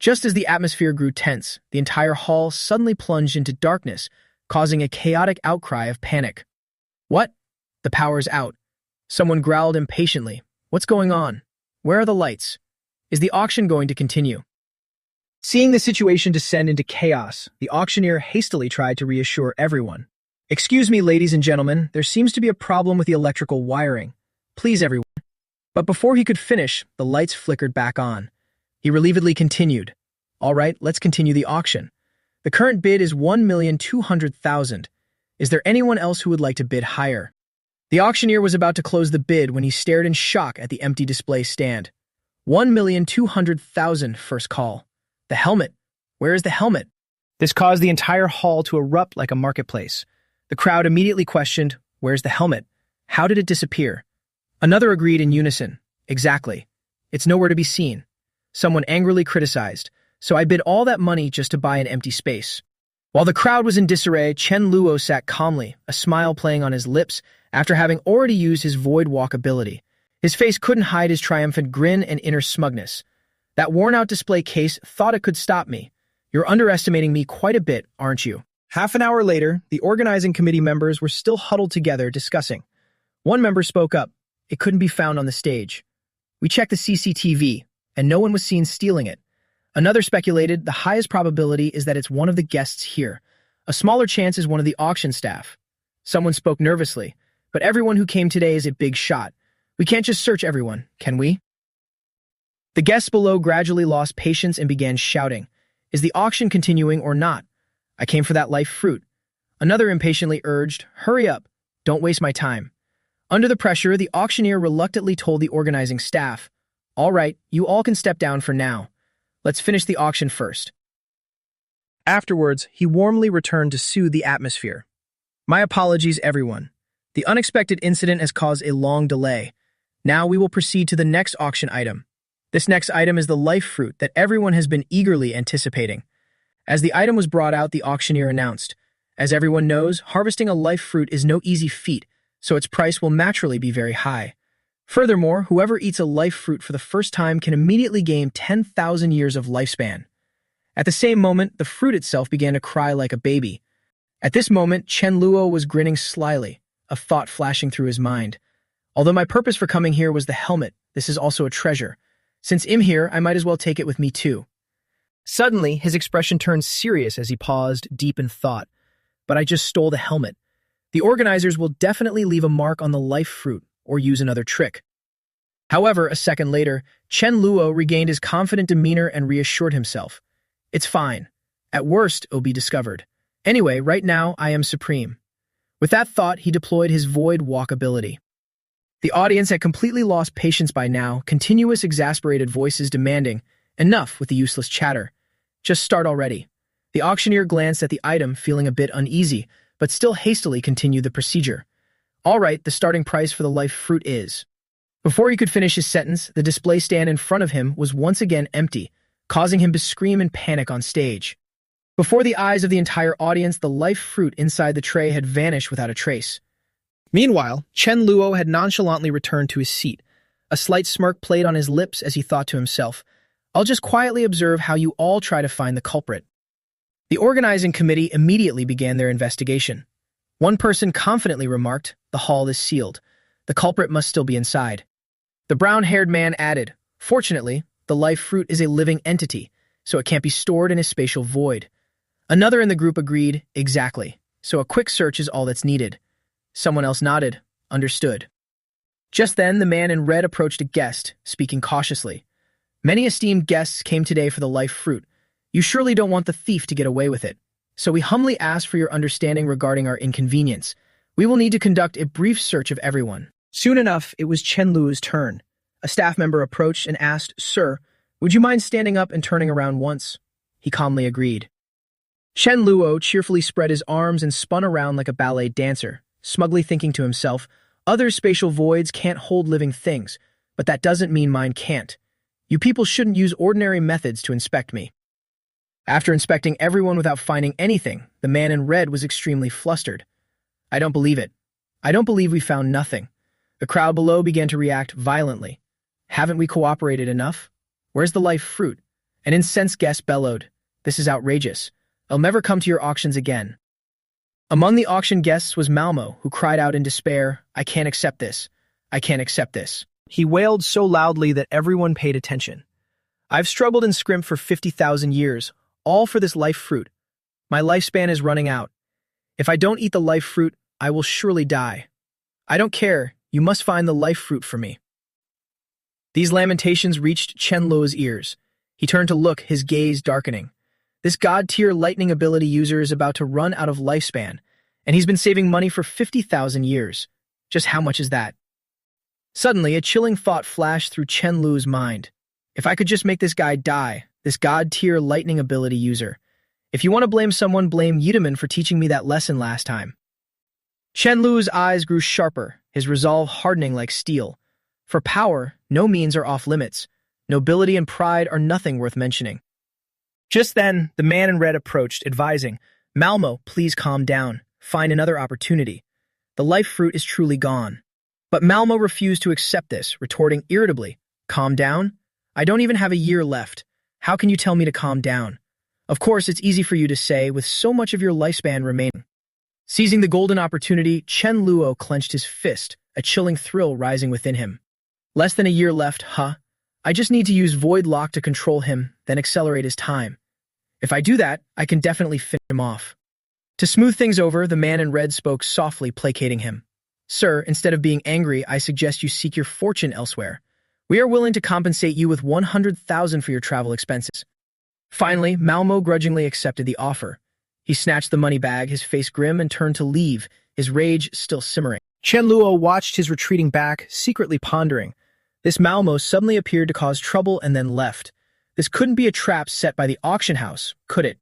Just as the atmosphere grew tense, the entire hall suddenly plunged into darkness, causing a chaotic outcry of panic. "What? The power's out." Someone growled impatiently. "What's going on? Where are the lights? Is the auction going to continue?" Seeing the situation descend into chaos, the auctioneer hastily tried to reassure everyone. "Excuse me, ladies and gentlemen, there seems to be a problem with the electrical wiring. Please, everyone." But before he could finish, the lights flickered back on. He relievedly continued, "All right, let's continue the auction. The current bid is 1,200,000. Is there anyone else who would like to bid higher?" The auctioneer was about to close the bid when he stared in shock at the empty display stand. 1,200,000 first call. The helmet. Where is the helmet? This caused the entire hall to erupt like a marketplace. The crowd immediately questioned, "Where's the helmet? How did it disappear?" Another agreed in unison, "Exactly. It's nowhere to be seen." Someone angrily criticized, "So I bid all that money just to buy an empty space." While the crowd was in disarray, Chen Luo sat calmly, a smile playing on his lips after having already used his void walk ability. His face couldn't hide his triumphant grin and inner smugness. "That worn-out display case thought it could stop me. You're underestimating me quite a bit, aren't you?" Half an hour later, the organizing committee members were still huddled together discussing. One member spoke up. "It couldn't be found on the stage. We checked the CCTV, and no one was seen stealing it." Another speculated, "The highest probability is that it's one of the guests here. A smaller chance is one of the auction staff." Someone spoke nervously, "But everyone who came today is a big shot. We can't just search everyone, can we?" The guests below gradually lost patience and began shouting, "Is the auction continuing or not? I came for that life fruit." Another impatiently urged, "Hurry up, don't waste my time." Under the pressure, the auctioneer reluctantly told the organizing staff, "All right, you all can step down for now. Let's finish the auction first." Afterwards, he warmly returned to soothe the atmosphere. "My apologies, everyone. The unexpected incident has caused a long delay. Now we will proceed to the next auction item. This next item is the life fruit that everyone has been eagerly anticipating." As the item was brought out, the auctioneer announced, "As everyone knows, harvesting a life fruit is no easy feat, so its price will naturally be very high. Furthermore, whoever eats a life fruit for the first time can immediately gain 10,000 years of lifespan." At the same moment, the fruit itself began to cry like a baby. At this moment, Chen Luo was grinning slyly, a thought flashing through his mind. "Although my purpose for coming here was the helmet, this is also a treasure. Since I'm here, I might as well take it with me too." Suddenly, his expression turned serious as he paused, deep in thought. "But I just stole the helmet. The organizers will definitely leave a mark on the life fruit or use another trick." However, a second later, Chen Luo regained his confident demeanor and reassured himself. "It's fine. At worst, it'll be discovered. Anyway, right now, I am supreme." With that thought, he deployed his void walk ability. The audience had completely lost patience by now, continuous exasperated voices demanding, "Enough with the useless chatter. Just start already." The auctioneer glanced at the item, feeling a bit uneasy, but still hastily continued the procedure. "All right, the starting price for the life fruit is..." Before he could finish his sentence, the display stand in front of him was once again empty, causing him to scream in panic on stage. Before the eyes of the entire audience, the life fruit inside the tray had vanished without a trace. Meanwhile, Chen Luo had nonchalantly returned to his seat. A slight smirk played on his lips as he thought to himself, "I'll just quietly observe how you all try to find the culprit." The organizing committee immediately began their investigation. One person confidently remarked, "The hall is sealed. The culprit must still be inside." The brown-haired man added, "Fortunately, the life fruit is a living entity, so it can't be stored in a spatial void." Another in the group agreed, "Exactly. So a quick search is all that's needed." Someone else nodded, "Understood." Just then, the man in red approached a guest, speaking cautiously. "Many esteemed guests came today for the life fruit. You surely don't want the thief to get away with it. So we humbly ask for your understanding regarding our inconvenience. We will need to conduct a brief search of everyone." Soon enough, it was Chen Lu's turn. A staff member approached and asked, "Sir, would you mind standing up and turning around once?" He calmly agreed. Chen Luo cheerfully spread his arms and spun around like a ballet dancer, smugly thinking to himself, "Other spatial voids can't hold living things, but that doesn't mean mine can't. You people shouldn't use ordinary methods to inspect me. After inspecting everyone without finding anything, the man in red was extremely flustered. I don't believe it. I don't believe we found nothing. The crowd below began to react violently. Haven't we cooperated enough? Where's the life fruit? An incensed guest bellowed. This is outrageous. I'll never come to your auctions again. Among the auction guests was Malmo, who cried out in despair, I can't accept this. I can't accept this. He wailed so loudly that everyone paid attention. I've struggled and scrimped for 50,000 years, all for this life fruit. My lifespan is running out. If I don't eat the life fruit, I will surely die. I don't care. You must find the life fruit for me. These lamentations reached Chen Luo's ears. He turned to look, his gaze darkening. This god-tier lightning ability user is about to run out of lifespan, and he's been saving money for 50,000 years. Just how much is that? Suddenly, a chilling thought flashed through Chen Luo's mind. If I could just make this guy die, this god-tier lightning ability user. If you want to blame someone, blame Yidaman for teaching me that lesson last time. Chen Luo's eyes grew sharper, his resolve hardening like steel. For power, no means are off limits. Nobility and pride are nothing worth mentioning. Just then, the man in red approached, advising, Malmo, please calm down. Find another opportunity. The life fruit is truly gone. But Malmo refused to accept this, retorting irritably, Calm down? I don't even have a year left. How can you tell me to calm down? Of course, it's easy for you to say, with so much of your lifespan remaining. Seizing the golden opportunity, Chen Luo clenched his fist, a chilling thrill rising within him. Less than a year left, huh? I just need to use Void Lock to control him, then accelerate his time. If I do that, I can definitely finish him off. To smooth things over, the man in red spoke softly, placating him. Sir, instead of being angry, I suggest you seek your fortune elsewhere. We are willing to compensate you with 100,000 for your travel expenses. Finally, Malmo grudgingly accepted the offer. He snatched the money bag, his face grim, and turned to leave, his rage still simmering. Chen Luo watched his retreating back, secretly pondering. This Malmo suddenly appeared to cause trouble and then left. This couldn't be a trap set by the auction house, could it?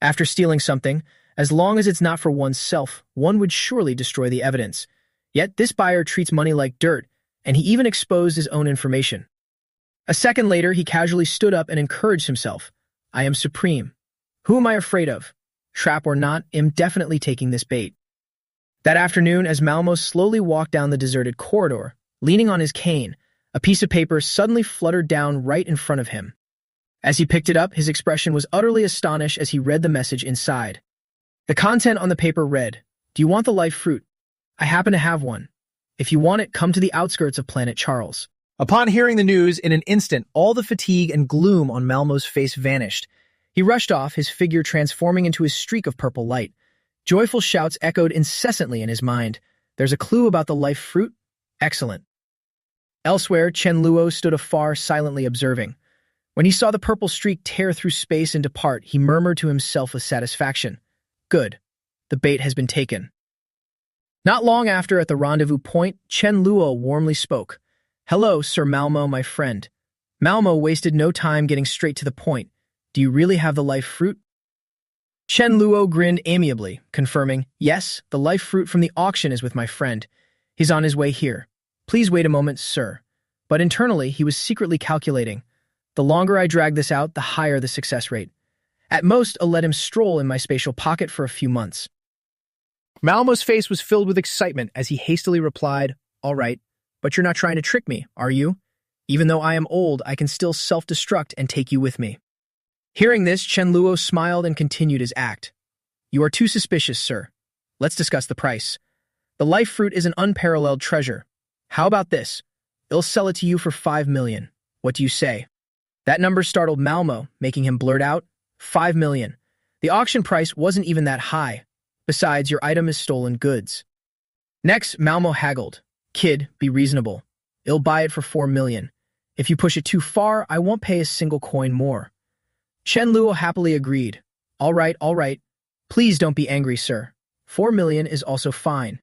After stealing something, as long as it's not for oneself, one would surely destroy the evidence. Yet this buyer treats money like dirt, and he even exposed his own information. A second later, he casually stood up and encouraged himself. I am supreme. Who am I afraid of? Trap or not, I'm definitely taking this bait. That afternoon, as Malmo slowly walked down the deserted corridor, leaning on his cane, a piece of paper suddenly fluttered down right in front of him. As he picked it up, his expression was utterly astonished as he read the message inside. The content on the paper read, Do you want the life fruit? I happen to have one. If you want it, come to the outskirts of Planet Charles. Upon hearing the news, in an instant, all the fatigue and gloom on Malmo's face vanished. He rushed off, his figure transforming into a streak of purple light. Joyful shouts echoed incessantly in his mind. There's a clue about the life fruit? Excellent. Elsewhere, Chen Luo stood afar, silently observing. When he saw the purple streak tear through space and depart, he murmured to himself with satisfaction. Good. The bait has been taken. Not long after, at the rendezvous point, Chen Luo warmly spoke. Hello, Sir Malmo, my friend. Malmo wasted no time getting straight to the point. Do you really have the life fruit? Chen Luo grinned amiably, confirming, Yes, the life fruit from the auction is with my friend. He's on his way here. Please wait a moment, sir. But internally, he was secretly calculating. The longer I drag this out, the higher the success rate. At most, I'll let him stroll in my spatial pocket for a few months. Malmo's face was filled with excitement as he hastily replied, All right, but you're not trying to trick me, are you? Even though I am old, I can still self-destruct and take you with me. Hearing this, Chen Luo smiled and continued his act. You are too suspicious, sir. Let's discuss the price. The life fruit is an unparalleled treasure. How about this? I'll sell it to you for 5 million. What do you say? That number startled Malmo, making him blurt out, 5 million. The auction price wasn't even that high. Besides, your item is stolen goods. Next, Malmo haggled. Kid, be reasonable. I'll buy it for 4 million. If you push it too far, I won't pay a single coin more. Chen Luo happily agreed. All right. Please don't be angry, sir. 4 million is also fine.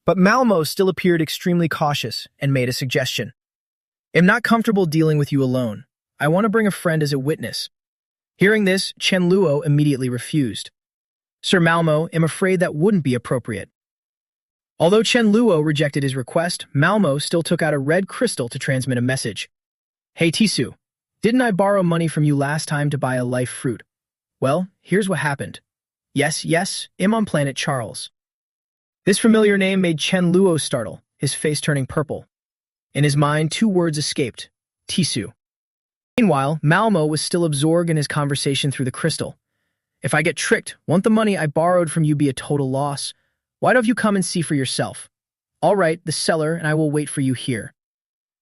But Malmo still appeared extremely cautious and made a suggestion. I'm not comfortable dealing with you alone. I want to bring a friend as a witness. Hearing this, Chen Luo immediately refused. Sir Malmo, I'm afraid that wouldn't be appropriate. Although Chen Luo rejected his request, Malmo still took out a red crystal to transmit a message. Hey Tisu, didn't I borrow money from you last time to buy a life fruit? Well, here's what happened. Yes, I'm on planet Charles. This familiar name made Chen Luo startle, his face turning purple. In his mind, two words escaped. Tisu. Meanwhile, Malmo was still absorbed in his conversation through the crystal. If I get tricked, won't the money I borrowed from you be a total loss? Why don't you come and see for yourself? All right, the seller and I will wait for you here.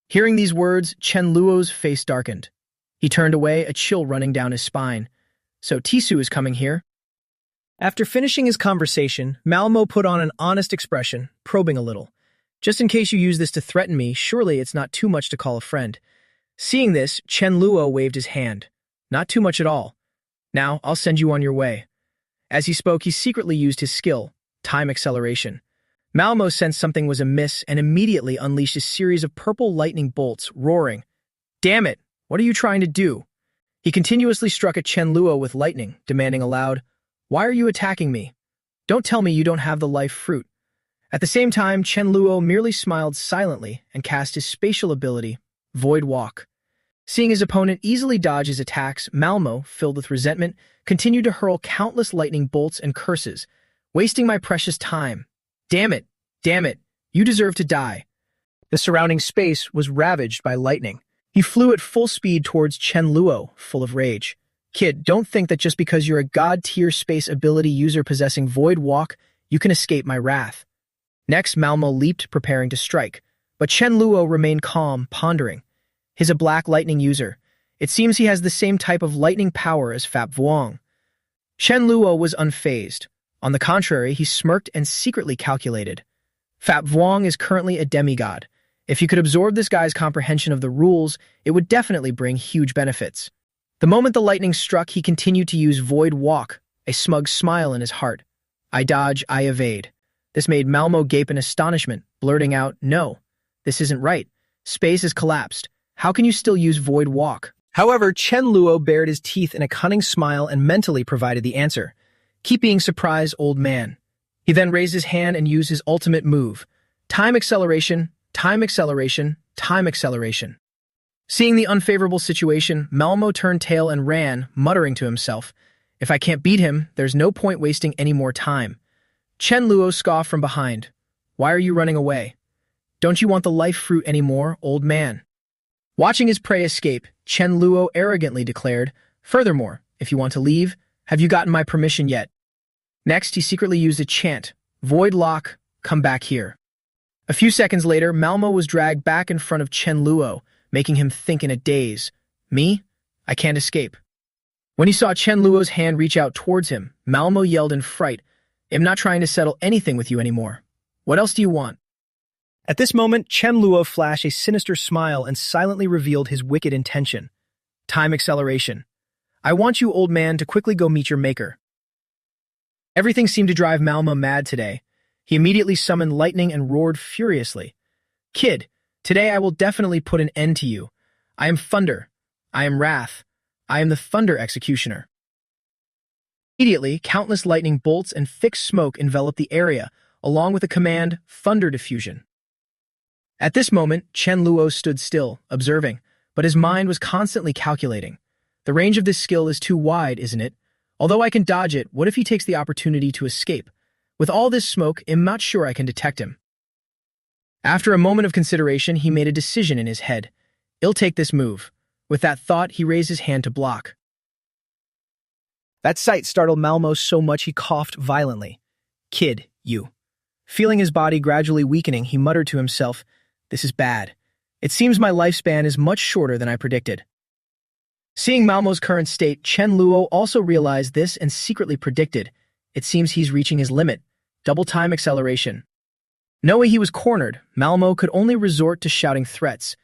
Hearing these words, Chen Luo's face darkened. He turned away, a chill running down his spine. So Tisu is coming here? After finishing his conversation, Malmo put on an honest expression, probing a little. Just in case you use this to threaten me, surely it's not too much to call a friend. Seeing this, Chen Luo waved his hand. Not too much at all. Now, I'll send you on your way. As he spoke, he secretly used his skill, time acceleration. Malmo sensed something was amiss and immediately unleashed a series of purple lightning bolts, roaring. Damn it! What are you trying to do? He continuously struck at Chen Luo with lightning, demanding aloud, Why are you attacking me? Don't tell me you don't have the life fruit. At the same time, Chen Luo merely smiled silently and cast his spatial ability, Void Walk. Seeing his opponent easily dodge his attacks, Malmo, filled with resentment, continued to hurl countless lightning bolts and curses, wasting my precious time. Damn it, you deserve to die. The surrounding space was ravaged by lightning. He flew at full speed towards Chen Luo, full of rage. Kid, don't think that just because you're a god-tier space ability user possessing Void Walk, you can escape my wrath. Next, Malmo leaped, preparing to strike, but Chen Luo remained calm, pondering. He's a black lightning user. It seems he has the same type of lightning power as Fap Vuong. Chen Luo was unfazed. On the contrary, he smirked and secretly calculated. Fap Vuong is currently a demigod. If you could absorb this guy's comprehension of the rules, it would definitely bring huge benefits. The moment the lightning struck, he continued to use Void Walk, a smug smile in his heart. I dodge, I evade. This made Malmo gape in astonishment, blurting out, No, this isn't right. Space has collapsed. How can you still use Void Walk? However, Chen Luo bared his teeth in a cunning smile and mentally provided the answer. Keep being surprised, old man. He then raised his hand and used his ultimate move. Time acceleration, time acceleration, time acceleration. Seeing the unfavorable situation, Malmo turned tail and ran, muttering to himself, If I can't beat him, there's no point wasting any more time. Chen Luo scoffed from behind. Why are you running away? Don't you want the life fruit anymore, old man? Watching his prey escape, Chen Luo arrogantly declared, Furthermore, if you want to leave, have you gotten my permission yet? Next, he secretly used a chant, Void Lock, come back here. A few seconds later, Malmo was dragged back in front of Chen Luo, making him think in a daze. Me? I can't escape. When he saw Chen Luo's hand reach out towards him, Malmo yelled in fright, I'm not trying to settle anything with you anymore. What else do you want? At this moment, Chen Luo flashed a sinister smile and silently revealed his wicked intention. Time acceleration. I want you, old man, to quickly go meet your maker. Everything seemed to drive Malmo mad today. He immediately summoned lightning and roared furiously. Kid, today I will definitely put an end to you. I am Thunder. I am Wrath. I am the Thunder Executioner. Immediately, countless lightning bolts and thick smoke enveloped the area, along with the command, Thunder Diffusion. At this moment, Chen Luo stood still, observing, but his mind was constantly calculating. The range of this skill is too wide, isn't it? Although I can dodge it, what if he takes the opportunity to escape? With all this smoke, I'm not sure I can detect him. After a moment of consideration, he made a decision in his head. I'll take this move. With that thought, he raised his hand to block. That sight startled Malmo so much he coughed violently. Kid, you. Feeling his body gradually weakening, he muttered to himself, This is bad. It seems my lifespan is much shorter than I predicted. Seeing Malmo's current state, Chen Luo also realized this and secretly predicted, It seems he's reaching his limit. Double time acceleration. Knowing he was cornered, Malmo could only resort to shouting threats.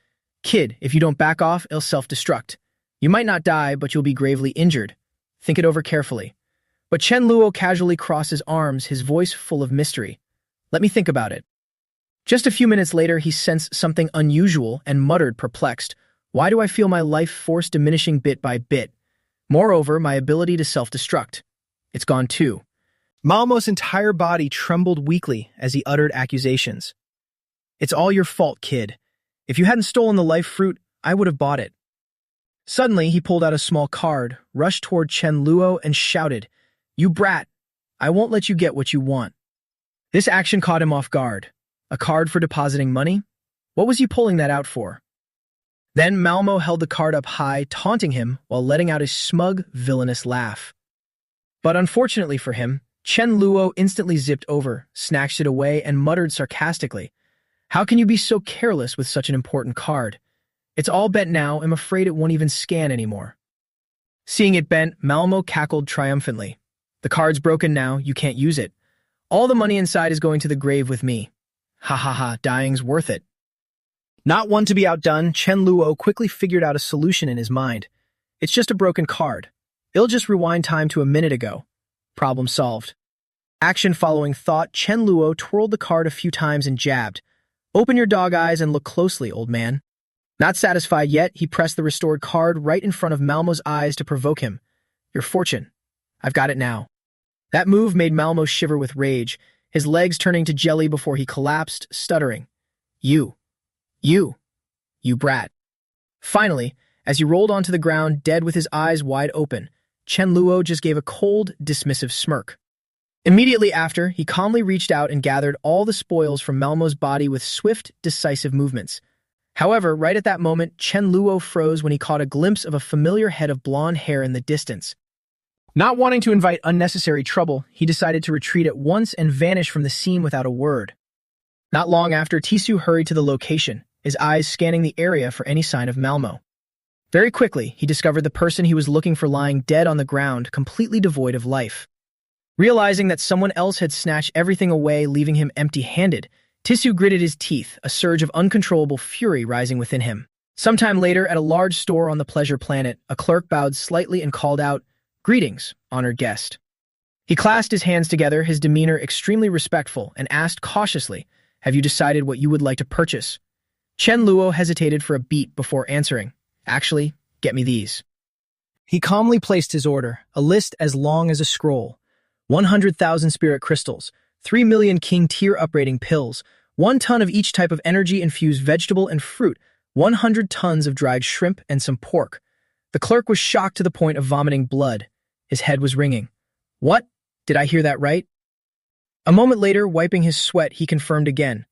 Kid, if you don't back off, it'll self-destruct. You might not die, but you'll be gravely injured. Think it over carefully. But Chen Luo casually crossed his arms, his voice full of mystery. Let me think about it. Just a few minutes later, he sensed something unusual and muttered, perplexed. Why do I feel my life force diminishing bit by bit? Moreover, my ability to self-destruct. It's gone too. Malmo's entire body trembled weakly as he uttered accusations. It's all your fault, kid. If you hadn't stolen the life fruit, I would have bought it. Suddenly, he pulled out a small card, rushed toward Chen Luo, and shouted, "You brat! I won't let you get what you want." This action caught him off guard. A card for depositing money? What was he pulling that out for? Then Malmo held the card up high, taunting him while letting out a smug, villainous laugh. But unfortunately for him, Chen Luo instantly zipped over, snatched it away, and muttered sarcastically, "How can you be so careless with such an important card? It's all bent now. I'm afraid it won't even scan anymore." Seeing it bent, Malmo cackled triumphantly. "The card's broken now. You can't use it. All the money inside is going to the grave with me. Ha ha ha, dying's worth it." Not one to be outdone, Chen Luo quickly figured out a solution in his mind. It's just a broken card. It'll just rewind time to a minute ago. Problem solved. Action following thought, Chen Luo twirled the card a few times and jabbed. "Open your dog eyes and look closely, old man." Not satisfied yet, he pressed the restored card right in front of Malmo's eyes to provoke him. "Your fortune. I've got it now." That move made Malmo shiver with rage, his legs turning to jelly before he collapsed, stuttering, You brat." Finally, as he rolled onto the ground, dead with his eyes wide open, Chen Luo just gave a cold, dismissive smirk. Immediately after, he calmly reached out and gathered all the spoils from Malmo's body with swift, decisive movements. However, right at that moment, Chen Luo froze when he caught a glimpse of a familiar head of blonde hair in the distance. Not wanting to invite unnecessary trouble, he decided to retreat at once and vanish from the scene without a word. Not long after, Tisu hurried to the location, his eyes scanning the area for any sign of Malmo. Very quickly, he discovered the person he was looking for lying dead on the ground, completely devoid of life. Realizing that someone else had snatched everything away, leaving him empty-handed, Tisu gritted his teeth, a surge of uncontrollable fury rising within him. Sometime later, at a large store on the Pleasure Planet, a clerk bowed slightly and called out, "Greetings, honored guest." He clasped his hands together, his demeanor extremely respectful, and asked cautiously, "Have you decided what you would like to purchase?" Chen Luo hesitated for a beat before answering, "Actually, get me these." He calmly placed his order, a list as long as a scroll. 100,000 spirit crystals, 3 million king tier uprating pills, 1 ton of each type of energy-infused vegetable and fruit, 100 tons of dried shrimp, and some pork. The clerk was shocked to the point of vomiting blood. His head was ringing. "What? Did I hear that right?" A moment later, wiping his sweat, he confirmed again,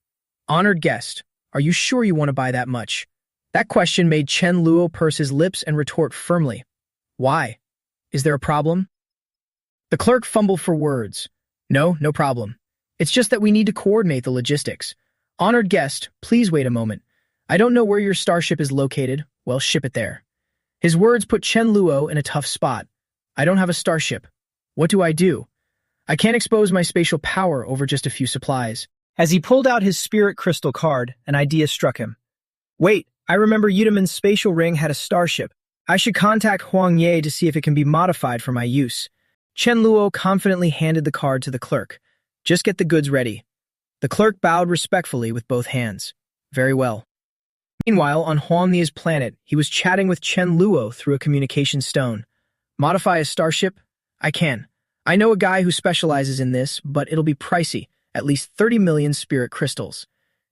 "Honored guest, are you sure you want to buy that much?" That question made Chen Luo purse his lips and retort firmly, "Why? Is there a problem?" The clerk fumbled for words. No problem. It's just that we need to coordinate the logistics. Honored guest, please wait a moment. I don't know where your starship is located. Well, ship it there." His words put Chen Luo in a tough spot. "I don't have a starship. What do I do? I can't expose my spatial power over just a few supplies." As he pulled out his spirit crystal card, an idea struck him. "Wait, I remember Yudaman's spatial ring had a starship. I should contact Huang Ye to see if it can be modified for my use." Chen Luo confidently handed the card to the clerk. "Just get the goods ready." The clerk bowed respectfully with both hands. "Very well." Meanwhile, on Huang Ye's planet, he was chatting with Chen Luo through a communication stone. "Modify a starship? I can. I know a guy who specializes in this, but it'll be pricey, at least 30 million spirit crystals."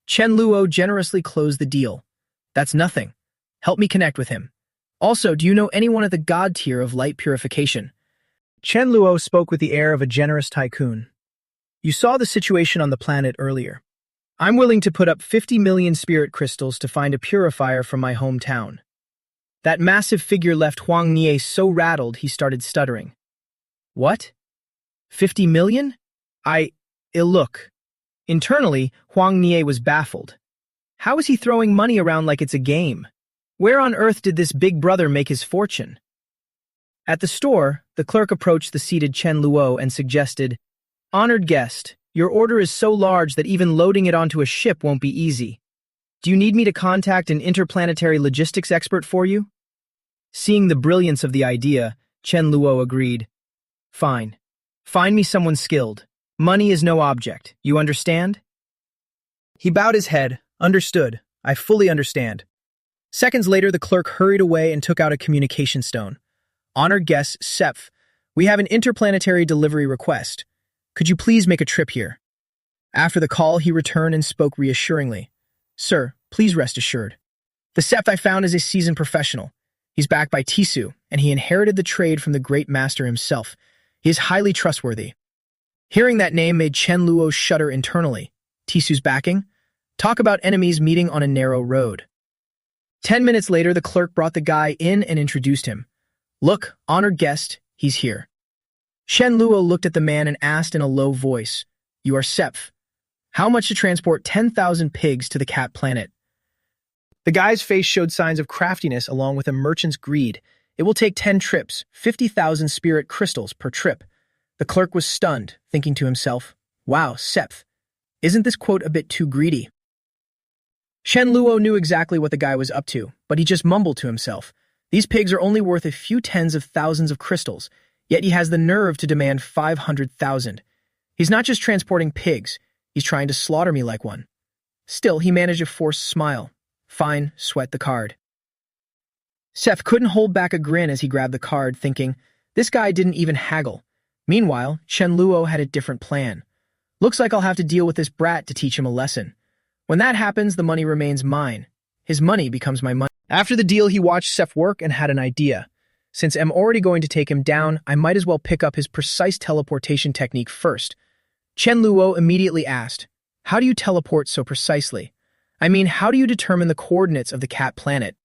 Chen Luo generously closed the deal. "That's nothing. Help me connect with him. Also, do you know anyone at the god tier of light purification?" Chen Luo spoke with the air of a generous tycoon. "You saw the situation on the planet earlier. I'm willing to put up 50 million spirit crystals to find a purifier from my hometown." That massive figure left Huang Ye so rattled he started stuttering. "What? 50 million? Look." Internally, Huang Ye was baffled. How is he throwing money around like it's a game? Where on earth did this big brother make his fortune? At the store, the clerk approached the seated Chen Luo and suggested, "Honored guest, your order is so large that even loading it onto a ship won't be easy. Do you need me to contact an interplanetary logistics expert for you?" Seeing the brilliance of the idea, Chen Luo agreed. "Fine. Find me someone skilled. Money is no object. You understand?" He bowed his head. "Understood. I fully understand." Seconds later, the clerk hurried away and took out a communication stone. "Honored guest, Seph, we have an interplanetary delivery request. Could you please make a trip here? After the call, he returned and spoke reassuringly. Sir, please rest assured. The Sept I found is a seasoned professional. He's backed by Tisu, and he inherited the trade from the great master himself. He is highly trustworthy. Hearing that name made Chen Luo shudder internally. Tisu's backing? Talk about enemies meeting on a narrow road. 10 minutes later, the clerk brought the guy in and introduced him. Look, honored guest, he's here. Chen Luo looked at the man and asked in a low voice, You are Seph. How much to transport 10,000 pigs to the cat planet? The guy's face showed signs of craftiness along with a merchant's greed. It will take 10 trips, 50,000 spirit crystals per trip. The clerk was stunned, thinking to himself, Wow, Seph, isn't this quote a bit too greedy? Chen Luo knew exactly what the guy was up to, but he just mumbled to himself. These pigs are only worth a few tens of thousands of crystals, yet he has the nerve to demand 500,000. He's not just transporting pigs, he's trying to slaughter me like one. Still, he managed a forced smile. Fine, sweat the card. Seph couldn't hold back a grin as he grabbed the card, thinking, this guy didn't even haggle. Meanwhile, Chen Luo had a different plan. Looks like I'll have to deal with this brat to teach him a lesson. When that happens, the money remains mine. His money becomes my money. After the deal, he watched Seph work and had an idea. Since I'm already going to take him down, I might as well pick up his precise teleportation technique first. Chen Luo immediately asked, How do you teleport so precisely? I mean, how do you determine the coordinates of the cat planet?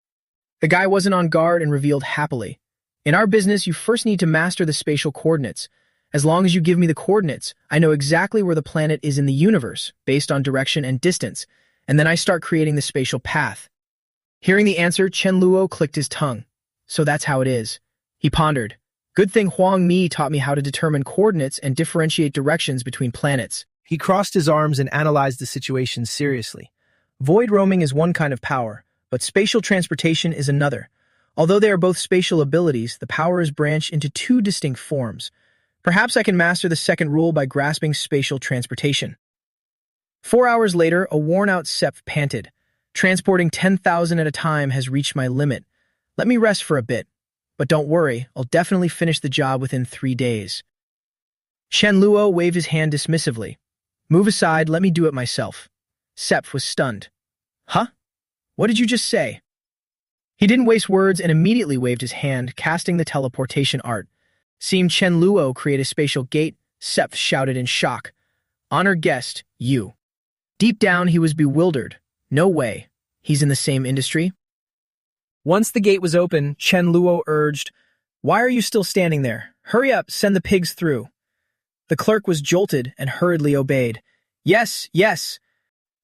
The guy wasn't on guard and revealed happily. In our business, you first need to master the spatial coordinates. As long as you give me the coordinates, I know exactly where the planet is in the universe, based on direction and distance, and then I start creating the spatial path. Hearing the answer, Chen Luo clicked his tongue. So that's how it is. He pondered. Good thing Huang Mi taught me how to determine coordinates and differentiate directions between planets. He crossed his arms and analyzed the situation seriously. Void roaming is one kind of power, but spatial transportation is another. Although they are both spatial abilities, the power is branched into two distinct forms. Perhaps I can master the second rule by grasping spatial transportation. 4 hours later, a worn-out Seph panted. Transporting 10,000 at a time has reached my limit. Let me rest for a bit. But don't worry, I'll definitely finish the job within 3 days. Chen Luo waved his hand dismissively. Move aside, let me do it myself. Seph was stunned. Huh? What did you just say? He didn't waste words and immediately waved his hand, casting the teleportation art. Seeing Chen Luo create a spatial gate, Seph shouted in shock. Honored guest, you. Deep down, he was bewildered. No way. He's in the same industry? Once the gate was open, Chen Luo urged, Why are you still standing there? Hurry up, send the pigs through. The clerk was jolted and hurriedly obeyed. Yes, yes.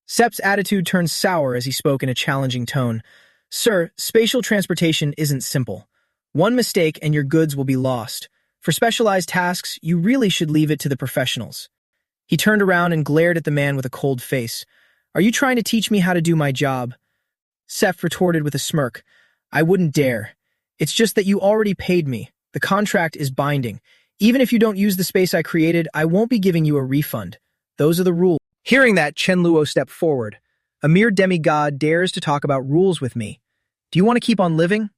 Seph's attitude turned sour as he spoke in a challenging tone. Sir, spatial transportation isn't simple. One mistake and your goods will be lost. For specialized tasks, you really should leave it to the professionals. He turned around and glared at the man with a cold face. Are you trying to teach me how to do my job? Seph retorted with a smirk. I wouldn't dare. It's just that you already paid me. The contract is binding. Even if you don't use the space I created, I won't be giving you a refund. Those are the rules. Hearing that, Chen Luo stepped forward. A mere demigod dares to talk about rules with me. Do you want to keep on living?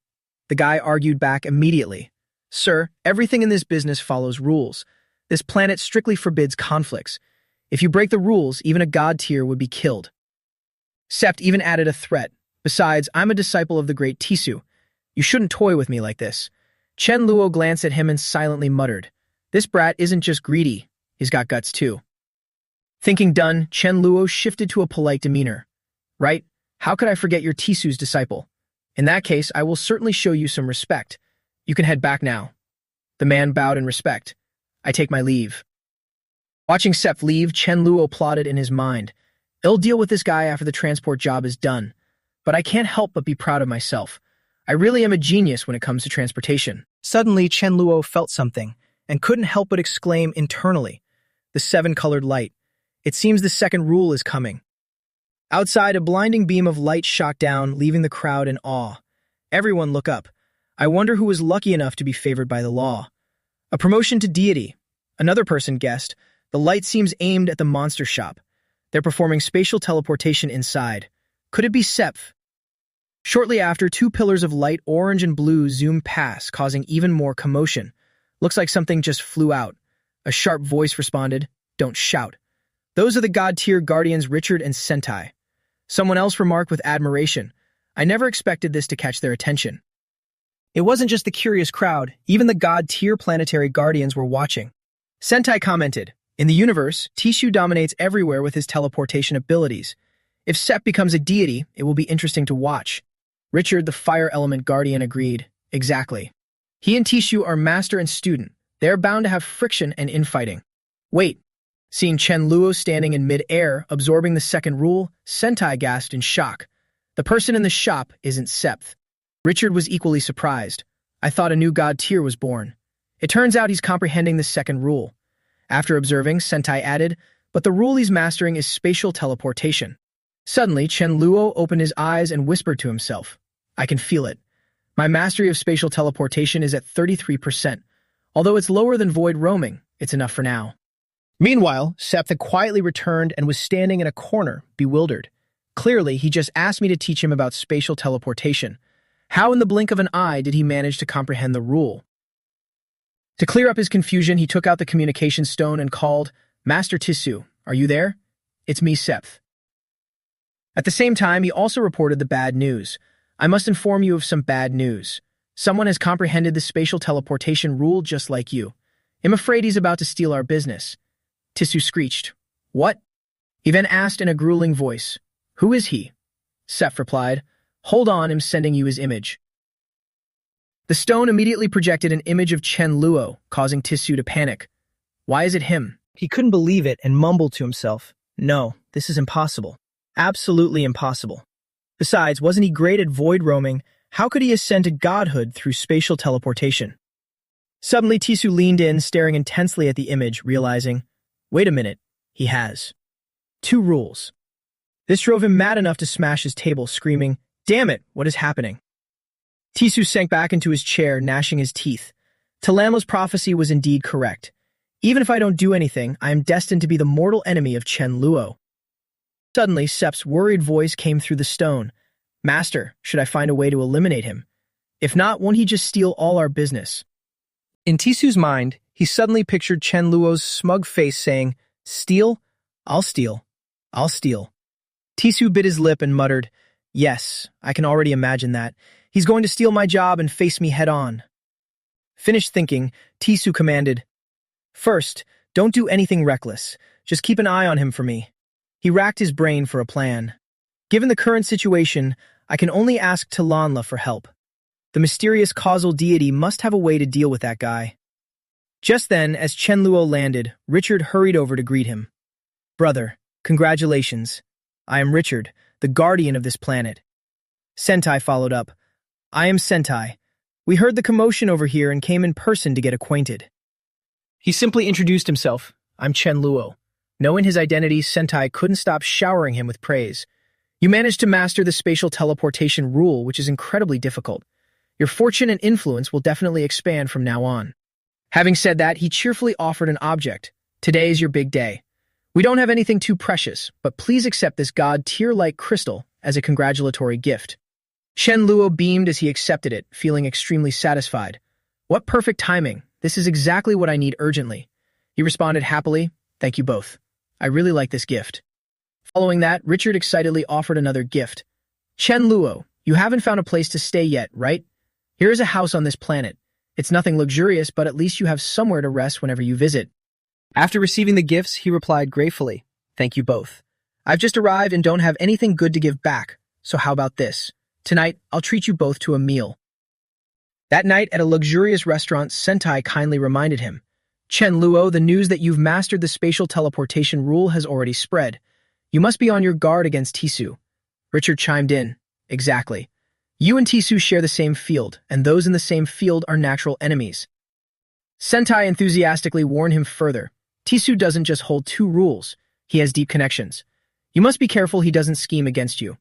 The guy argued back immediately. Sir, everything in this business follows rules. This planet strictly forbids conflicts. If you break the rules, even a god tier would be killed. Sept even added a threat. Besides, I'm a disciple of the great Tisu. You shouldn't toy with me like this. Chen Luo glanced at him and silently muttered. This brat isn't just greedy. He's got guts too. Thinking done, Chen Luo shifted to a polite demeanor. Right? How could I forget you're Tisu's disciple? In that case, I will certainly show you some respect. You can head back now. The man bowed in respect. I take my leave. Watching Seph leave, Chen Luo plotted in his mind. I'll deal with this guy after the transport job is done. But I can't help but be proud of myself. I really am a genius when it comes to transportation. Suddenly, Chen Luo felt something, and couldn't help but exclaim internally. The seven-colored light. It seems the second rule is coming. Outside, a blinding beam of light shot down, leaving the crowd in awe. Everyone look up. I wonder who was lucky enough to be favored by the law. A promotion to deity. Another person guessed. The light seems aimed at the monster shop. They're performing spatial teleportation inside. Could it be Seph? Shortly after, two pillars of light, orange and blue, zoomed past, causing even more commotion. Looks like something just flew out. A sharp voice responded, Don't shout. Those are the god-tier guardians Richard and Sentai. Someone else remarked with admiration. I never expected this to catch their attention. It wasn't just the curious crowd, even the god-tier planetary guardians were watching. Sentai commented, in the universe, Tishu dominates everywhere with his teleportation abilities. If Sep becomes a deity, it will be interesting to watch. Richard, the fire element guardian, agreed. Exactly. He and Tishu are master and student. They are bound to have friction and infighting. Wait. Seeing Chen Luo standing in mid-air, absorbing the second rule, Sentai gasped in shock. The person in the shop isn't Septh. Richard was equally surprised. I thought a new god tier was born. It turns out he's comprehending the second rule. After observing, Sentai added, but the rule he's mastering is spatial teleportation. Suddenly, Chen Luo opened his eyes and whispered to himself, I can feel it. My mastery of spatial teleportation is at 33%. Although it's lower than void roaming, it's enough for now. Meanwhile, Septh had quietly returned and was standing in a corner, bewildered. Clearly, he just asked me to teach him about spatial teleportation. How in the blink of an eye did he manage to comprehend the rule? To clear up his confusion, he took out the communication stone and called, Master Tissu, are you there? It's me, Septh. At the same time, he also reported the bad news. I must inform you of some bad news. Someone has comprehended the spatial teleportation rule just like you. I'm afraid he's about to steal our business. Tissu screeched. What? He then asked in a grueling voice. Who is he? Seph replied. Hold on, I'm sending you his image. The stone immediately projected an image of Chen Luo, causing Tissu to panic. Why is it him? He couldn't believe it and mumbled to himself. No, this is impossible. Absolutely impossible. Besides, wasn't he great at void roaming? How could he ascend to godhood through spatial teleportation? Suddenly, Tissu leaned in, staring intensely at the image, realizing, wait a minute, he has 2 rules. This drove him mad enough to smash his table, screaming, damn it, what is happening? Tissu sank back into his chair, gnashing his teeth. Talamla's prophecy was indeed correct. Even if I don't do anything, I am destined to be the mortal enemy of Chen Luo. Suddenly, Sep's worried voice came through the stone. Master, should I find a way to eliminate him? If not, won't he just steal all our business? In Tissu's mind, he suddenly pictured Chen Luo's smug face saying, Steal? I'll steal. I'll steal. Tissu bit his lip and muttered, Yes, I can already imagine that. He's going to steal my job and face me head on. Finished thinking, Tissu commanded, First, don't do anything reckless. Just keep an eye on him for me. He racked his brain for a plan. Given the current situation, I can only ask Talanla for help. The mysterious causal deity must have a way to deal with that guy. Just then, as Chen Luo landed, Richard hurried over to greet him. Brother, congratulations. I am Richard, the guardian of this planet. Sentai followed up. I am Sentai. We heard the commotion over here and came in person to get acquainted. He simply introduced himself. I'm Chen Luo. Knowing his identity, Sentai couldn't stop showering him with praise. You managed to master the spatial teleportation rule, which is incredibly difficult. Your fortune and influence will definitely expand from now on. Having said that, he cheerfully offered an object. Today is your big day. We don't have anything too precious, but please accept this god-tier-like crystal as a congratulatory gift. Chen Luo beamed as he accepted it, feeling extremely satisfied. What perfect timing. This is exactly what I need urgently. He responded happily, Thank you both. I really like this gift. Following that, Richard excitedly offered another gift. Chen Luo, you haven't found a place to stay yet, right? Here is a house on this planet. It's nothing luxurious, but at least you have somewhere to rest whenever you visit. After receiving the gifts, he replied gratefully, Thank you both. I've just arrived and don't have anything good to give back, so how about this? Tonight, I'll treat you both to a meal. That night, at a luxurious restaurant, Sentai kindly reminded him, Chen Luo, the news that you've mastered the spatial teleportation rule has already spread. You must be on your guard against Tissu. Richard chimed in, Exactly. You and Tissu share the same field, and those in the same field are natural enemies. Sentai enthusiastically warned him further. Tissu doesn't just hold 2 rules. He has deep connections. You must be careful he doesn't scheme against you.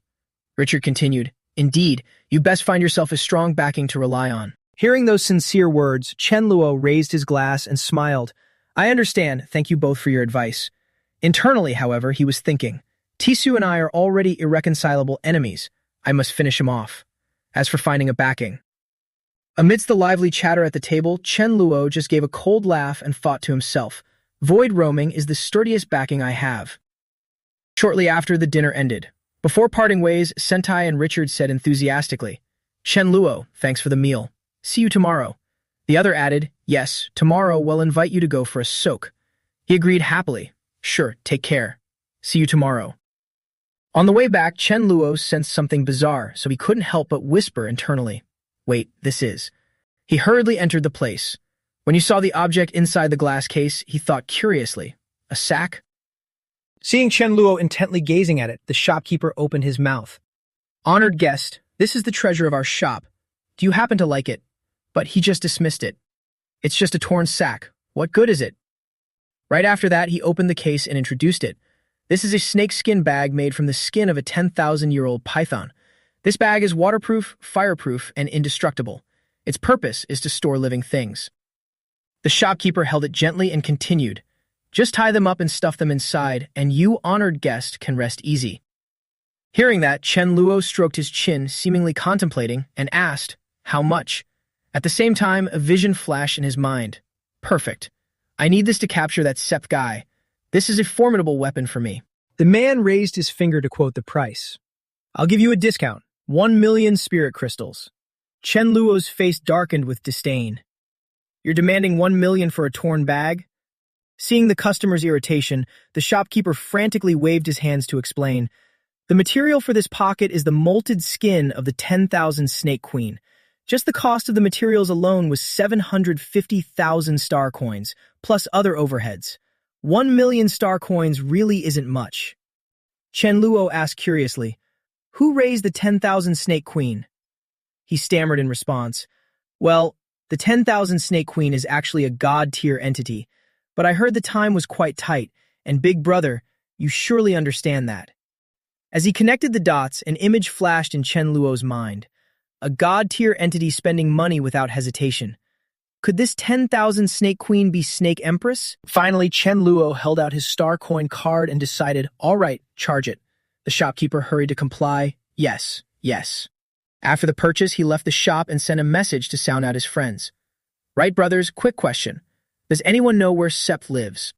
Richard continued, Indeed, you best find yourself a strong backing to rely on. Hearing those sincere words, Chen Luo raised his glass and smiled. I understand, thank you both for your advice. Internally, however, he was thinking, Tissu and I are already irreconcilable enemies. I must finish him off. As for finding a backing. Amidst the lively chatter at the table, Chen Luo just gave a cold laugh and thought to himself, Void roaming is the sturdiest backing I have. Shortly after, the dinner ended. Before parting ways, Sentai and Richard said enthusiastically, "Chen Luo, thanks for the meal. See you tomorrow." The other added, "Yes, tomorrow we'll invite you to go for a soak." He agreed happily. "Sure, take care. See you tomorrow." On the way back, Chen Luo sensed something bizarre, so he couldn't help but whisper internally, "Wait, this is." He hurriedly entered the place. When he saw the object inside the glass case, he thought curiously, "A sack?" Seeing Chen Luo intently gazing at it, the shopkeeper opened his mouth. "Honored guest, this is the treasure of our shop. Do you happen to like it?" But he just dismissed it. "It's just a torn sack. What good is it?" Right after that, he opened the case and introduced it. "This is a snakeskin bag made from the skin of a 10,000-year-old python. This bag is waterproof, fireproof, and indestructible. Its purpose is to store living things." The shopkeeper held it gently and continued, "Just tie them up and stuff them inside, and you, honored guest, can rest easy." Hearing that, Chen Luo stroked his chin, seemingly contemplating, and asked, "How much?" At the same time, a vision flashed in his mind. "Perfect. I need this to capture that Sept guy. This is a formidable weapon for me." The man raised his finger to quote the price. "I'll give you a discount. 1,000,000 spirit crystals." Chen Luo's face darkened with disdain. "You're demanding 1,000,000 for a torn bag?" Seeing the customer's irritation, the shopkeeper frantically waved his hands to explain. "The material for this pocket is the molted skin of the 10,000 snake queen. Just the cost of the materials alone was 750,000 star coins, plus other overheads. 1,000,000 star coins really isn't much." Chen Luo asked curiously, "Who raised the 10,000 snake queen?" He stammered in response, "Well, the 10,000 snake queen is actually a god-tier entity, but I heard the time was quite tight, and big brother, you surely understand that." As he connected the dots, an image flashed in Chen Luo's mind. A god-tier entity spending money without hesitation. Could this 10,000 snake queen be Snake Empress? Finally, Chen Luo held out his star coin card and decided, "All right, charge it." The shopkeeper hurried to comply. "Yes, yes." After the purchase, he left the shop and sent a message to sound out his friends. "Right, brothers, quick question. Does anyone know where Sept lives?"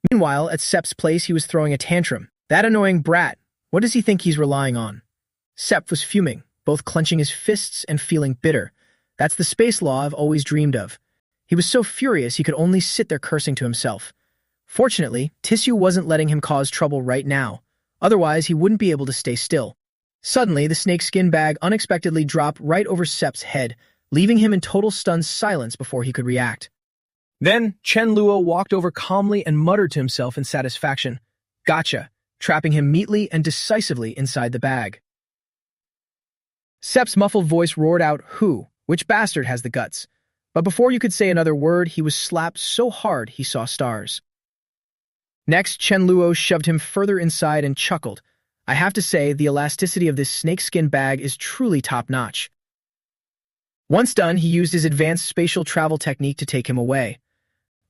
Meanwhile, at Sept's place, he was throwing a tantrum. That annoying brat. What does he think he's relying on? Sept was fuming, both clenching his fists and feeling bitter. That's the space law I've always dreamed of. He was so furious he could only sit there cursing to himself. Fortunately, Tissue wasn't letting him cause trouble right now. Otherwise, he wouldn't be able to stay still. Suddenly, the snakeskin bag unexpectedly dropped right over Sept's head, leaving him in total stunned silence before he could react. Then, Chen Luo walked over calmly and muttered to himself in satisfaction, "Gotcha," trapping him neatly and decisively inside the bag. Sept's muffled voice roared out, "Who? Which bastard has the guts?" But before you could say another word, he was slapped so hard he saw stars. Next, Chen Luo shoved him further inside and chuckled. "I have to say, the elasticity of this snakeskin bag is truly top-notch." Once done, he used his advanced spatial travel technique to take him away.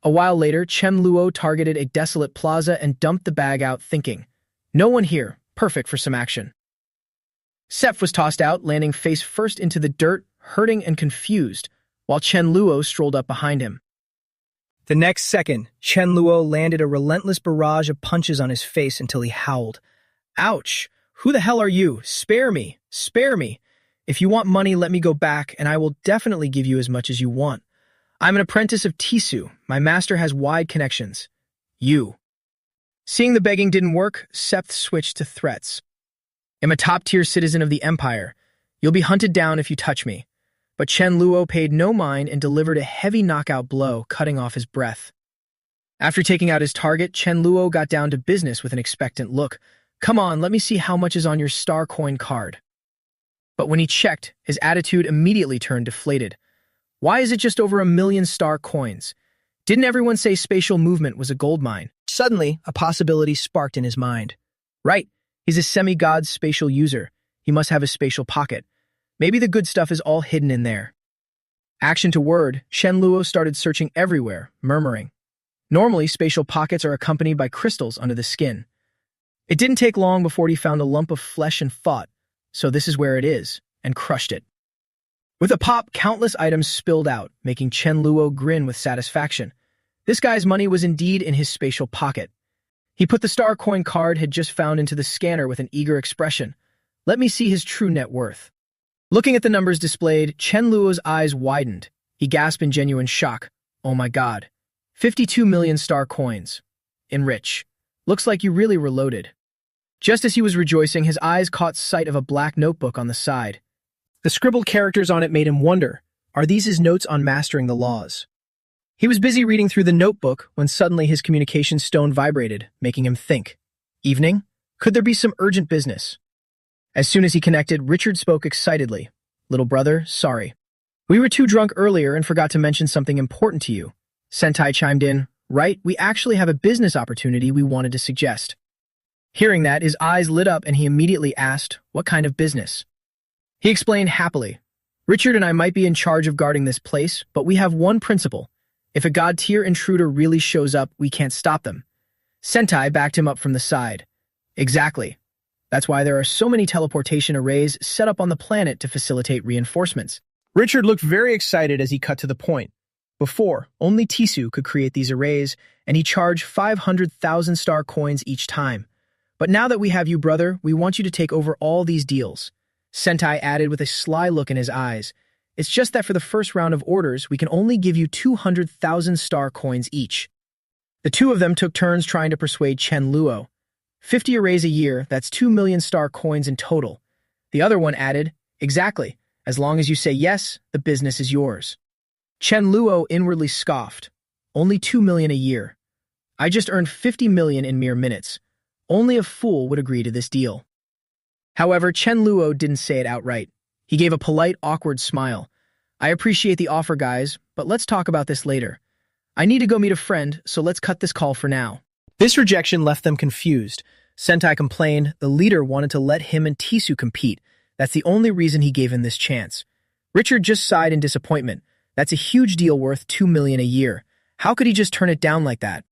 A while later, Chen Luo targeted a desolate plaza and dumped the bag out, thinking, "No one here, perfect for some action." Sept was tossed out, landing face first into the dirt, hurting and confused, while Chen Luo strolled up behind him. The next second, Chen Luo landed a relentless barrage of punches on his face until he howled. "Ouch! Who the hell are you? Spare me! Spare me! If you want money, let me go back, and I will definitely give you as much as you want. I'm an apprentice of Tisu. My master has wide connections. You." Seeing the begging didn't work, Sept switched to threats. "I'm a top-tier citizen of the Empire. You'll be hunted down if you touch me." But Chen Luo paid no mind and delivered a heavy knockout blow, cutting off his breath. After taking out his target, Chen Luo got down to business with an expectant look. "Come on, let me see how much is on your star coin card." But when he checked, his attitude immediately turned deflated. "Why is it just over 1,000,000 star coins? Didn't everyone say spatial movement was a gold mine?" Suddenly, a possibility sparked in his mind. Right, he's a semi-god spatial user. He must have a spatial pocket. Maybe the good stuff is all hidden in there. Action to word, Chen Luo started searching everywhere, murmuring. Normally, spatial pockets are accompanied by crystals under the skin. It didn't take long before he found a lump of flesh and thought, "So this is where it is," and crushed it. With a pop, countless items spilled out, making Chen Luo grin with satisfaction. This guy's money was indeed in his spatial pocket. He put the star coin card had just found into the scanner with an eager expression. Let me see his true net worth. Looking at the numbers displayed, Chen Luo's eyes widened. He gasped in genuine shock. Oh my god. 52 million star coins. Enrich. Looks like you really were loaded. Just as he was rejoicing, his eyes caught sight of a black notebook on the side. The scribbled characters on it made him wonder, are these his notes on mastering the laws? He was busy reading through the notebook when suddenly his communication stone vibrated, making him think. Evening? Could there be some urgent business? As soon as he connected, Richard spoke excitedly. Little brother, sorry. We were too drunk earlier and forgot to mention something important to you. Sentai chimed in. Right, we actually have a business opportunity we wanted to suggest. Hearing that, his eyes lit up and he immediately asked, what kind of business? He explained happily. Richard and I might be in charge of guarding this place, but we have one principle. If a god-tier intruder really shows up, we can't stop them. Sentai backed him up from the side. Exactly. That's why there are so many teleportation arrays set up on the planet to facilitate reinforcements. Richard looked very excited as he cut to the point. Before, only Tisu could create these arrays, and he charged 500,000 star coins each time. But now that we have you, brother, we want you to take over all these deals. Sentai added with a sly look in his eyes. It's just that for the first round of orders, we can only give you 200,000 star coins each. The two of them took turns trying to persuade Chen Luo. 50 arrays a year, that's 2 million star coins in total. The other one added, exactly, as long as you say yes, the business is yours. Chen Luo inwardly scoffed. Only 2 million a year. I just earned 50 million in mere minutes. Only a fool would agree to this deal. However, Chen Luo didn't say it outright. He gave a polite, awkward smile. I appreciate the offer, guys, but let's talk about this later. I need to go meet a friend, so let's cut this call for now. This rejection left them confused. Sentai complained the leader wanted to let him and Tisu compete. That's the only reason he gave him this chance. Richard just sighed in disappointment. That's a huge deal worth 2 million a year. How could he just turn it down like that?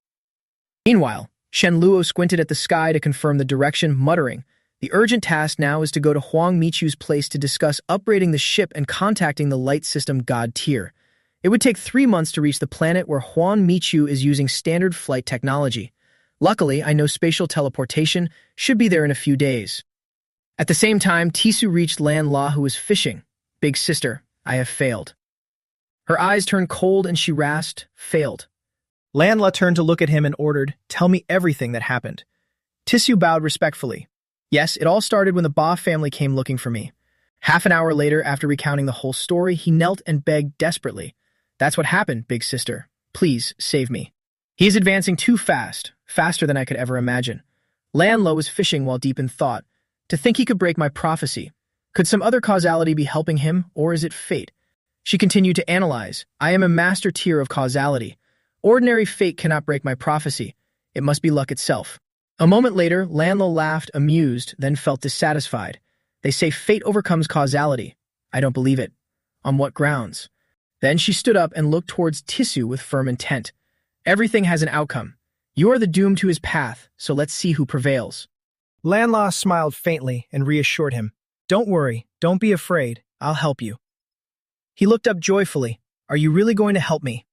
Meanwhile, Chen Luo squinted at the sky to confirm the direction, muttering, the urgent task now is to go to Huang Michu's place to discuss upgrading the ship and contacting the light system god tier. It would take 3 months to reach the planet where Huang Michu is using standard flight technology. Luckily, I know spatial teleportation should be there in a few days. At the same time, Tisu reached Lan La, who was fishing. Big sister, I have failed. Her eyes turned cold and she rasped, failed. Lan La turned to look at him and ordered, tell me everything that happened. Tisu bowed respectfully. Yes, it all started when the Ba family came looking for me. Half an hour later, after recounting the whole story, he knelt and begged desperately. That's what happened, big sister. Please, save me. He is advancing too fast, faster than I could ever imagine. Lan La was fishing while deep in thought. To think he could break my prophecy. Could some other causality be helping him, or is it fate? She continued to analyze. I am a master tier of causality. Ordinary fate cannot break my prophecy. It must be luck itself. A moment later, Lan La laughed, amused, then felt dissatisfied. They say fate overcomes causality. I don't believe it. On what grounds? Then she stood up and looked towards Tisu with firm intent. Everything has an outcome. You are the doom to his path, so let's see who prevails. Lan La smiled faintly and reassured him. Don't worry, don't be afraid, I'll help you. He looked up joyfully. Are you really going to help me?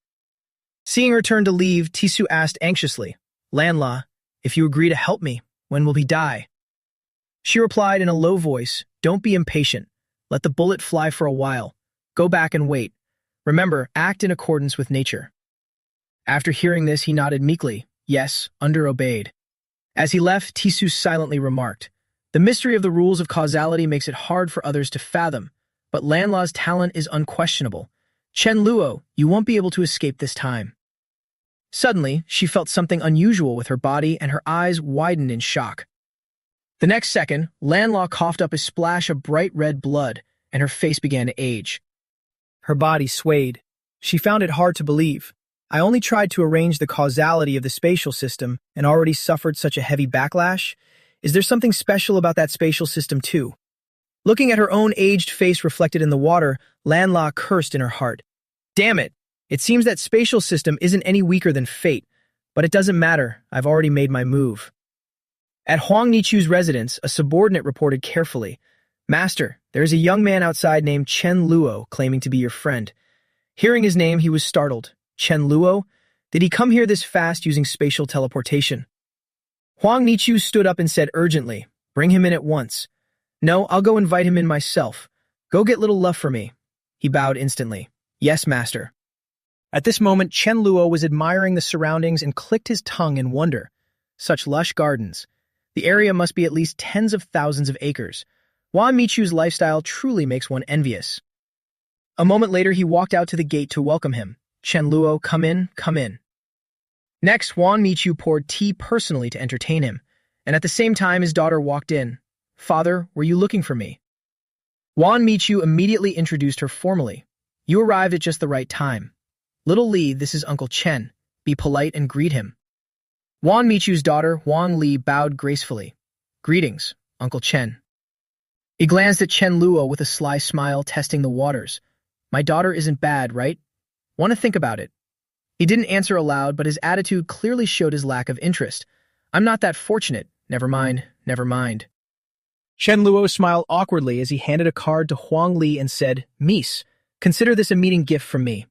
Seeing her turn to leave, Tisu asked anxiously, Lan La, if you agree to help me, when will he die? She replied in a low voice, don't be impatient. Let the bullet fly for a while. Go back and wait. Remember, act in accordance with nature. After hearing this, he nodded meekly. Yes, under-obeyed. As he left, Tisu silently remarked, the mystery of the rules of causality makes it hard for others to fathom, but Lan La's talent is unquestionable. Chen Luo, you won't be able to escape this time. Suddenly, she felt something unusual with her body and her eyes widened in shock. The next second, Lan La coughed up a splash of bright red blood, and her face began to age. Her body swayed. She found it hard to believe. I only tried to arrange the causality of the spatial system and already suffered such a heavy backlash. Is there something special about that spatial system too? Looking at her own aged face reflected in the water, Lan La cursed in her heart. Damn it! It seems that spatial system isn't any weaker than fate, but it doesn't matter. I've already made my move. At Huang Nichu's residence, a subordinate reported carefully, Master, there is a young man outside named Chen Luo claiming to be your friend. Hearing his name, he was startled. Chen Luo? Did he come here this fast using spatial teleportation? Huang Nichu stood up and said urgently, "Bring him in at once." "No, I'll go invite him in myself. Go get little Luff for me." He bowed instantly. "Yes, master." At this moment, Chen Luo was admiring the surroundings and clicked his tongue in wonder. Such lush gardens. The area must be at least tens of thousands of acres. Huang Michu's lifestyle truly makes one envious. A moment later, he walked out to the gate to welcome him. "Chen Luo, come in, come in." Next, Huang Michu poured tea personally to entertain him, and at the same time his daughter walked in. "Father, were you looking for me?" Huang Michu immediately introduced her formally. "You arrived at just the right time. Little Li, this is Uncle Chen. Be polite and greet him." Huang Michu's daughter, Huang Li, bowed gracefully. "Greetings, Uncle Chen." He glanced at Chen Luo with a sly smile, testing the waters. "My daughter isn't bad, right? Want to think about it." He didn't answer aloud, but his attitude clearly showed his lack of interest. "I'm not that fortunate. Never mind, never mind." Chen Luo smiled awkwardly as he handed a card to Huang Li and said, "Mies, consider this a meeting gift from me."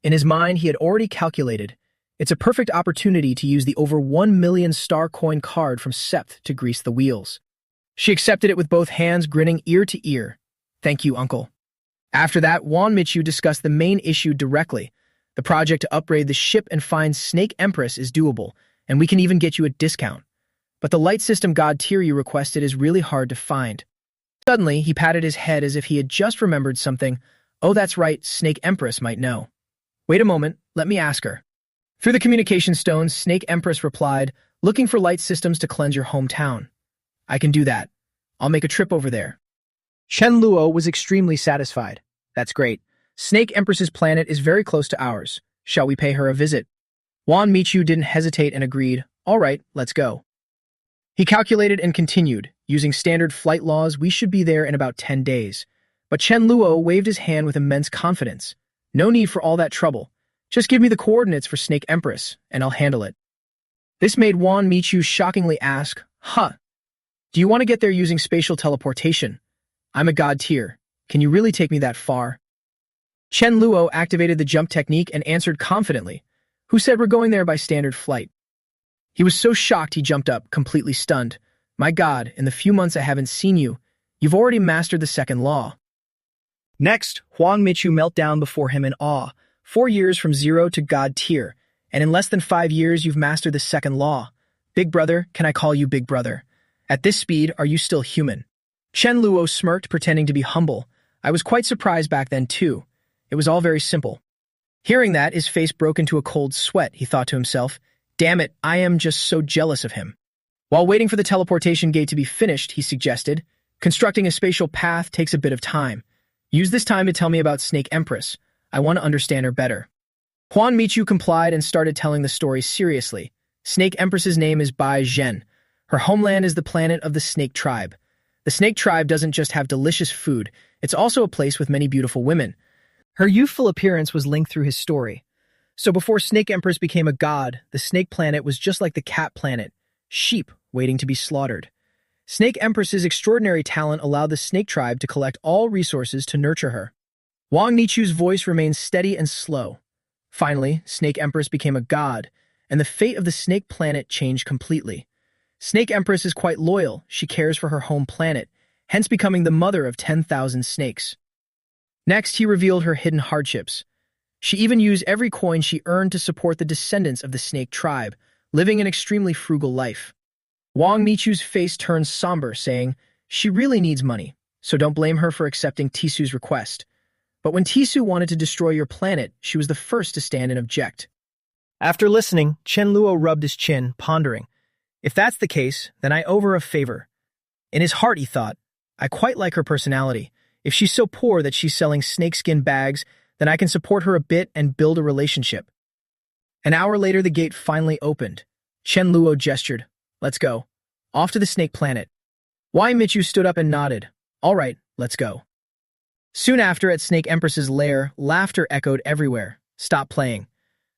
In his mind, he had already calculated. It's a perfect opportunity to use the over 1 million star coin card from Sept to grease the wheels. She accepted it with both hands, grinning ear to ear. "Thank you, uncle." After that, Huang Michu discussed the main issue directly. The project to upgrade the ship and find Snake Empress is doable, and we can even get you a discount. But the light system god tier you requested is really hard to find. Suddenly, he patted his head as if he had just remembered something. "Oh, that's right, Snake Empress might know." "Wait a moment, let me ask her." Through the communication stones, Snake Empress replied, "Looking for light systems to cleanse your hometown." "I can do that. I'll make a trip over there." Chen Luo was extremely satisfied. "That's great. Snake Empress's planet is very close to ours. Shall we pay her a visit?" Huang Michu didn't hesitate and agreed. "All right, let's go." He calculated and continued. "Using standard flight laws, we should be there in about 10 days. But Chen Luo waved his hand with immense confidence. "No need for all that trouble. Just give me the coordinates for Snake Empress, and I'll handle it." This made Huang Michu shockingly ask, "Do you want to get there using spatial teleportation? I'm a god tier. Can you really take me that far?" Chen Luo activated the jump technique and answered confidently. "Who said we're going there by standard flight?" He was so shocked he jumped up, completely stunned. "My god, in the few months I haven't seen you, you've already mastered the second law." Next, Huang Michu knelt down before him in awe. 4 years from 0 to god tier, and in less than 5 years you've mastered the second law. Big brother, can I call you big brother? At this speed, are you still human? Chen Luo smirked, pretending to be humble. I was quite surprised back then too. It was all very simple. Hearing that, his face broke into a cold sweat. He thought to himself, "Damn it, I am just so jealous of him." While waiting for the teleportation gate to be finished, he suggested, "Constructing a spatial path takes a bit of time. Use this time to tell me about Snake Empress. I want to understand her better." Huang Michu complied and started telling the story seriously. Snake Empress's name is Bai Zhen. Her homeland is the planet of the Snake Tribe. The Snake Tribe doesn't just have delicious food, it's also a place with many beautiful women. Her youthful appearance was linked through his story. So before Snake Empress became a god, the Snake Planet was just like the Cat Planet, sheep waiting to be slaughtered. Snake Empress's extraordinary talent allowed the Snake Tribe to collect all resources to nurture her. Huang Nichu's voice remained steady and slow. Finally, Snake Empress became a god, and the fate of the Snake Planet changed completely. Snake Empress is quite loyal. She cares for her home planet, hence becoming the mother of 10,000 snakes. Next, he revealed her hidden hardships. She even used every coin she earned to support the descendants of the Snake Tribe, living an extremely frugal life. Huang Michu's face turned somber, saying, "She really needs money, so don't blame her for accepting Tisu's request. But when Tisu wanted to destroy your planet, she was the first to stand and object." After listening, Chen Luo rubbed his chin, pondering. If that's the case, then I owe her a favor. In his heart, he thought, I quite like her personality. If she's so poor that she's selling snakeskin bags, then I can support her a bit and build a relationship. An hour later, the gate finally opened. Chen Luo gestured. "Let's go. Off to the Snake Planet." Huang Michu stood up and nodded. "All right, let's go." Soon after, at Snake Empress's lair, laughter echoed everywhere. "Stop playing."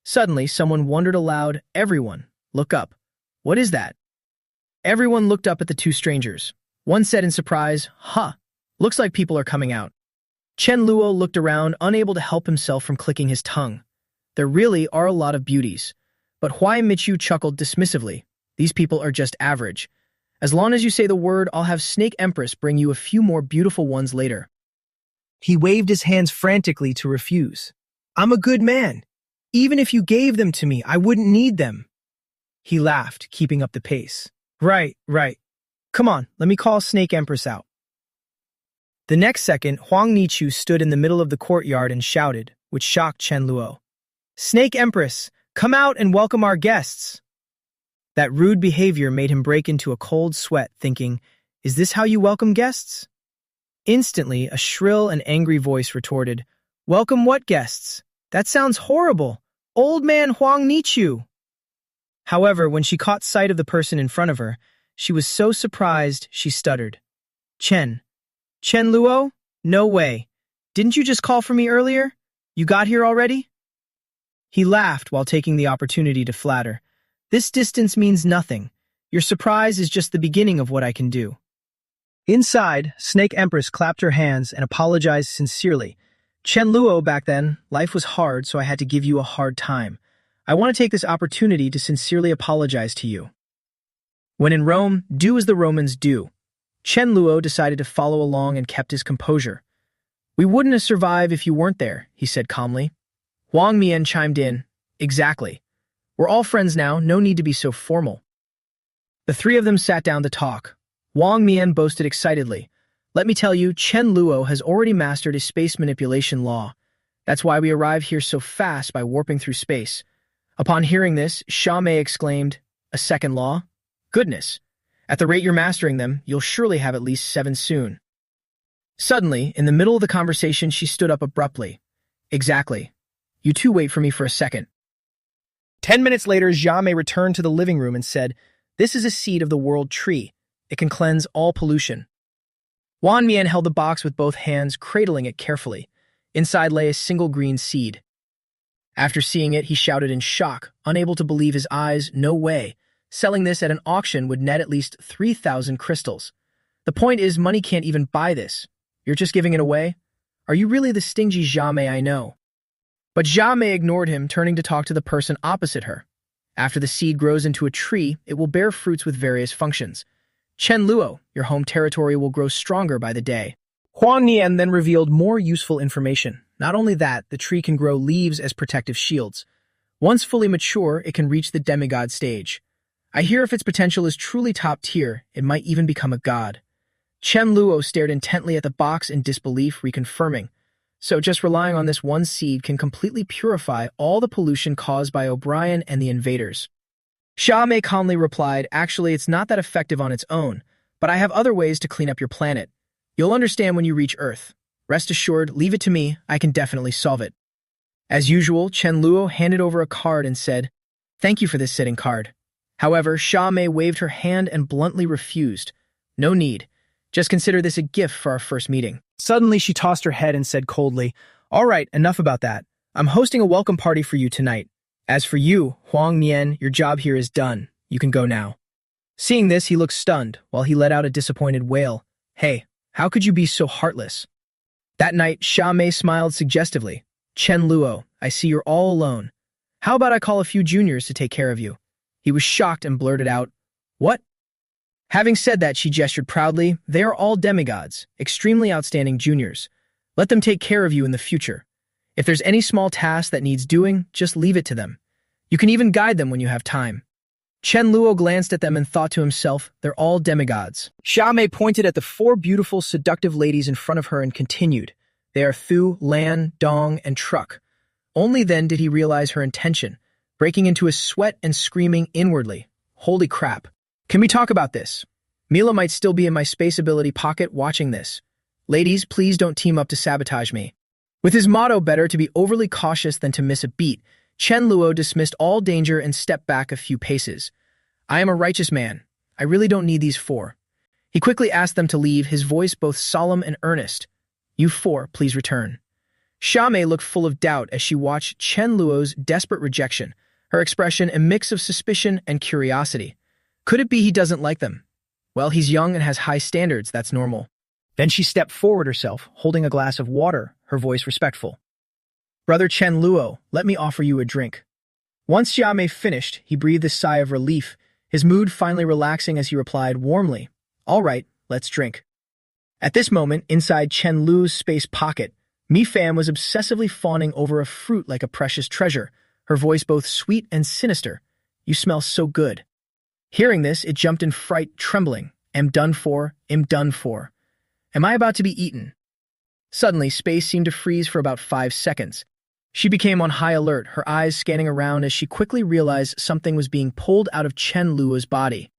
Suddenly, someone wondered aloud, "Everyone, look up. What is that?" Everyone looked up at the two strangers. One said in surprise, looks like people are coming out." Chen Luo looked around, unable to help himself from clicking his tongue. There really are a lot of beauties. But Huai Michu chuckled dismissively. These people are just average. As long as you say the word, I'll have Snake Empress bring you a few more beautiful ones later. He waved his hands frantically to refuse. I'm a good man. Even if you gave them to me, I wouldn't need them. He laughed, keeping up the pace. Right. Come on, let me call Snake Empress out. The next second, Huang Nichu stood in the middle of the courtyard and shouted, which shocked Chen Luo. Snake Empress, come out and welcome our guests. That rude behavior made him break into a cold sweat, thinking, is this how you welcome guests? Instantly, a shrill and angry voice retorted, welcome what guests? That sounds horrible. Old man Huang Nichu. However, when she caught sight of the person in front of her, she was so surprised she stuttered. Chen Luo? No way. Didn't you just call for me earlier? You got here already? He laughed while taking the opportunity to flatter. This distance means nothing. Your surprise is just the beginning of what I can do. Inside, Snake Empress clapped her hands and apologized sincerely. Chen Luo, back then, life was hard, so I had to give you a hard time. I want to take this opportunity to sincerely apologize to you. When in Rome, do as the Romans do. Chen Luo decided to follow along and kept his composure. We wouldn't have survived if you weren't there, he said calmly. Huang Mian chimed in. Exactly. We're all friends now, no need to be so formal. The three of them sat down to talk. Huang Mian boasted excitedly. Let me tell you, Chen Luo has already mastered his space manipulation law. That's why we arrived here so fast by warping through space. Upon hearing this, Xia Mei exclaimed, a second law? Goodness. At the rate you're mastering them, you'll surely have at least 7 soon. Suddenly, in the middle of the conversation, she stood up abruptly. Exactly. You two wait for me for a second. 10 minutes later, Xia Mei returned to the living room and said, this is a seed of the world tree. It can cleanse all pollution. Huang Mian held the box with both hands, cradling it carefully. Inside lay a single green seed. After seeing it, he shouted in shock, unable to believe his eyes. No way. Selling this at an auction would net at least 3,000 crystals. The point is, money can't even buy this. You're just giving it away? Are you really the stingy Xia Mei I know? But Xia Mei ignored him, turning to talk to the person opposite her. After the seed grows into a tree, it will bear fruits with various functions. Chen Luo, your home territory will grow stronger by the day. Huang Nian then revealed more useful information. Not only that, the tree can grow leaves as protective shields. Once fully mature, it can reach the demigod stage. I hear if its potential is truly top tier, it might even become a god. Chen Luo stared intently at the box in disbelief, reconfirming. So just relying on this one seed can completely purify all the pollution caused by O'Brien and the invaders. Xia Mei calmly replied, actually, it's not that effective on its own, but I have other ways to clean up your planet. You'll understand when you reach Earth. Rest assured, leave it to me, I can definitely solve it. As usual, Chen Luo handed over a card and said, thank you for this sitting card. However, Xia Mei waved her hand and bluntly refused. No need. Just consider this a gift for our first meeting. Suddenly, she tossed her head and said coldly, all right, enough about that. I'm hosting a welcome party for you tonight. As for you, Huang Nian, your job here is done. You can go now. Seeing this, he looked stunned, while he let out a disappointed wail. Hey, how could you be so heartless? That night, Xia Mei smiled suggestively. Chen Luo, I see you're all alone. How about I call a few juniors to take care of you? He was shocked and blurted out, what? Having said that, she gestured proudly. They are all demigods, extremely outstanding juniors. Let them take care of you in the future. If there's any small task that needs doing, just leave it to them. You can even guide them when you have time. Chen Luo glanced at them and thought to himself, they're all demigods. Xia Mei pointed at the 4 beautiful, seductive ladies in front of her and continued. They are Thu, Lan, Dong, and Truck. Only then did he realize her intention, breaking into a sweat and screaming inwardly. Holy crap. Can we talk about this? Mila might still be in my space ability pocket watching this. Ladies, please don't team up to sabotage me. With his motto better to be overly cautious than to miss a beat, Chen Luo dismissed all danger and stepped back a few paces. I am a righteous man. I really don't need these 4. He quickly asked them to leave, his voice both solemn and earnest. You 4, please return. Xia Mei looked full of doubt as she watched Chen Luo's desperate rejection, her expression a mix of suspicion and curiosity. Could it be he doesn't like them? Well, he's young and has high standards, that's normal. Then she stepped forward herself, holding a glass of water, her voice respectful. Brother Chen Luo, let me offer you a drink. Once Xiaomei finished, he breathed a sigh of relief, his mood finally relaxing as he replied warmly, "All right, let's drink." At this moment, inside Chen Lu's space pocket, Mi Fan was obsessively fawning over a fruit like a precious treasure, her voice both sweet and sinister. "You smell so good." Hearing this, it jumped in fright, trembling. "Am done for, am done for. Am I about to be eaten?" Suddenly, space seemed to freeze for about 5 seconds. She became on high alert, her eyes scanning around as she quickly realized something was being pulled out of Chen Luo's body.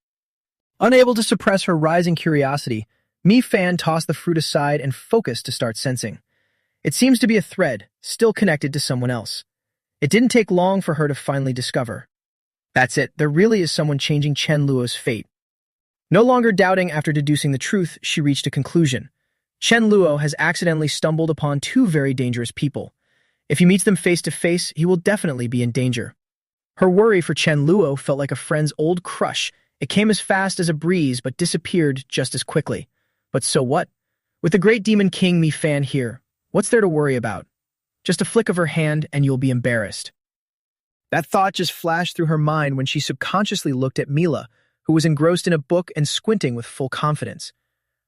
Unable to suppress her rising curiosity, Mi Fan tossed the fruit aside and focused to start sensing. It seems to be a thread, still connected to someone else. It didn't take long for her to finally discover. That's it, there really is someone changing Chen Luo's fate. No longer doubting after deducing the truth, she reached a conclusion. Chen Luo has accidentally stumbled upon two very dangerous people. If he meets them face to face, he will definitely be in danger. Her worry for Chen Luo felt like a friend's old crush. It came as fast as a breeze but disappeared just as quickly. But so what? With the great demon king Mi Fan here, what's there to worry about? Just a flick of her hand and you'll be embarrassed. That thought just flashed through her mind when she subconsciously looked at Mila, who was engrossed in a book and squinting with full confidence.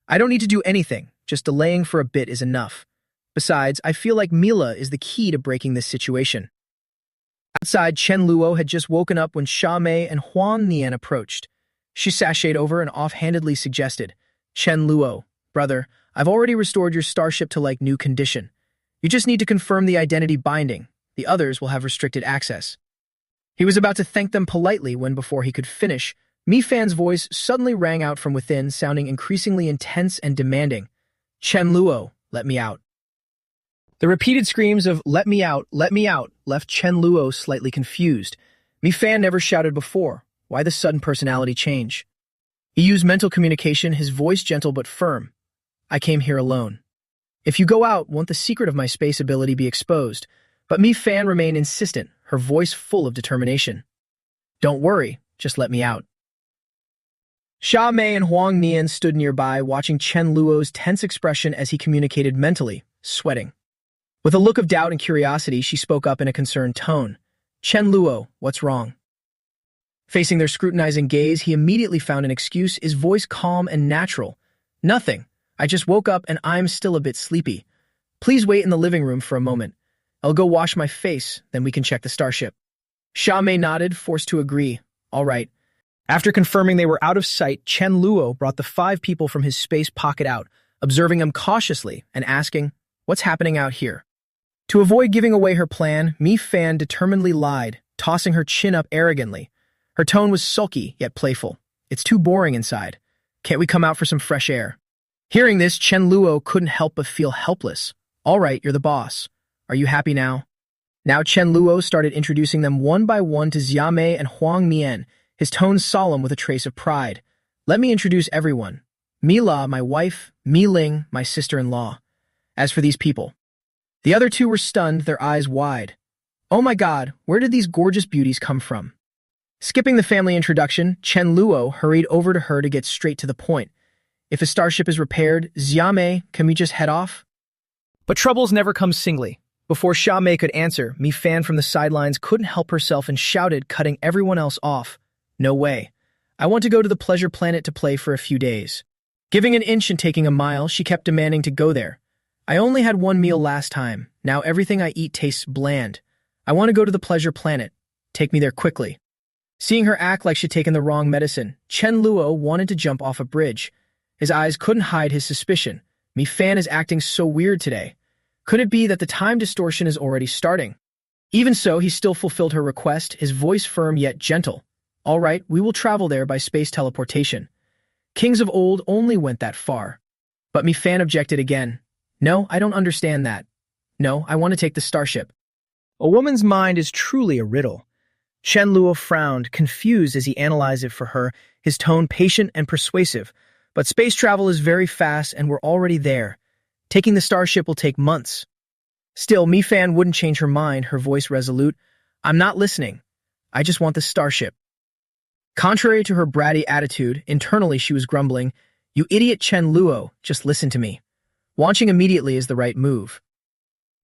I don't need to do anything, just delaying for a bit is enough. Besides, I feel like Mila is the key to breaking this situation. Outside, Chen Luo had just woken up when Xiaomei and Huang Nian approached. She sashayed over and offhandedly suggested, "Chen Luo, brother, I've already restored your starship to like new condition. You just need to confirm the identity binding. The others will have restricted access." He was about to thank them politely when, before he could finish, Mi Fan's voice suddenly rang out from within, sounding increasingly intense and demanding. "Chen Luo, let me out." The repeated screams of let me out," left Chen Luo slightly confused. Mi Fan never shouted before. Why the sudden personality change? He used mental communication, his voice gentle but firm. "I came here alone. If you go out, won't the secret of my space ability be exposed?" But Mi Fan remained insistent, her voice full of determination. "Don't worry, just let me out." Xia Mei and Huang Nian stood nearby, watching Chen Luo's tense expression as he communicated mentally, sweating. With a look of doubt and curiosity, she spoke up in a concerned tone. "Chen Luo, what's wrong?" Facing their scrutinizing gaze, he immediately found an excuse, his voice calm and natural. "Nothing. I just woke up and I'm still a bit sleepy. Please wait in the living room for a moment. I'll go wash my face, then we can check the starship." Xia Mei nodded, forced to agree. "All right." After confirming they were out of sight, Chen Luo brought the 5 people from his space pocket out, observing them cautiously and asking, "What's happening out here?" To avoid giving away her plan, Mi Fan determinedly lied, tossing her chin up arrogantly. Her tone was sulky, yet playful. "It's too boring inside. Can't we come out for some fresh air?" Hearing this, Chen Luo couldn't help but feel helpless. "All right, you're the boss. Are you happy now?" Now Chen Luo started introducing them one by one to Xiaomei and Huang Nian, his tone solemn with a trace of pride. "Let me introduce everyone. Mila, my wife, Mi Ling, my sister-in-law. As for these people..." The other two were stunned, their eyes wide. "Oh my god, where did these gorgeous beauties come from?" Skipping the family introduction, Chen Luo hurried over to her to get straight to the point. "If a starship is repaired, Xiaomei, can we just head off?" But troubles never come singly. Before Xiaomei could answer, Mi Fan from the sidelines couldn't help herself and shouted, cutting everyone else off. "No way. I want to go to the pleasure planet to play for a few days." Giving an inch and taking a mile, she kept demanding to go there. "I only had one meal last time. Now everything I eat tastes bland. I want to go to the pleasure planet. Take me there quickly." Seeing her act like she'd taken the wrong medicine, Chen Luo wanted to jump off a bridge. His eyes couldn't hide his suspicion. Mi Fan is acting so weird today. Could it be that the time distortion is already starting? Even so, he still fulfilled her request, his voice firm yet gentle. "All right, we will travel there by space teleportation. Kings of old only went that far." But Mi Fan objected again. "No, I don't understand that. No, I want to take the starship." A woman's mind is truly a riddle. Chen Luo frowned, confused as he analyzed it for her, his tone patient and persuasive. But space travel is very fast and we're already there. Taking the starship will take months. Still, Mi Fan wouldn't change her mind, her voice resolute. "I'm not listening. I just want the starship." Contrary to her bratty attitude, internally she was grumbling, "You idiot Chen Luo, just listen to me. Launching immediately is the right move."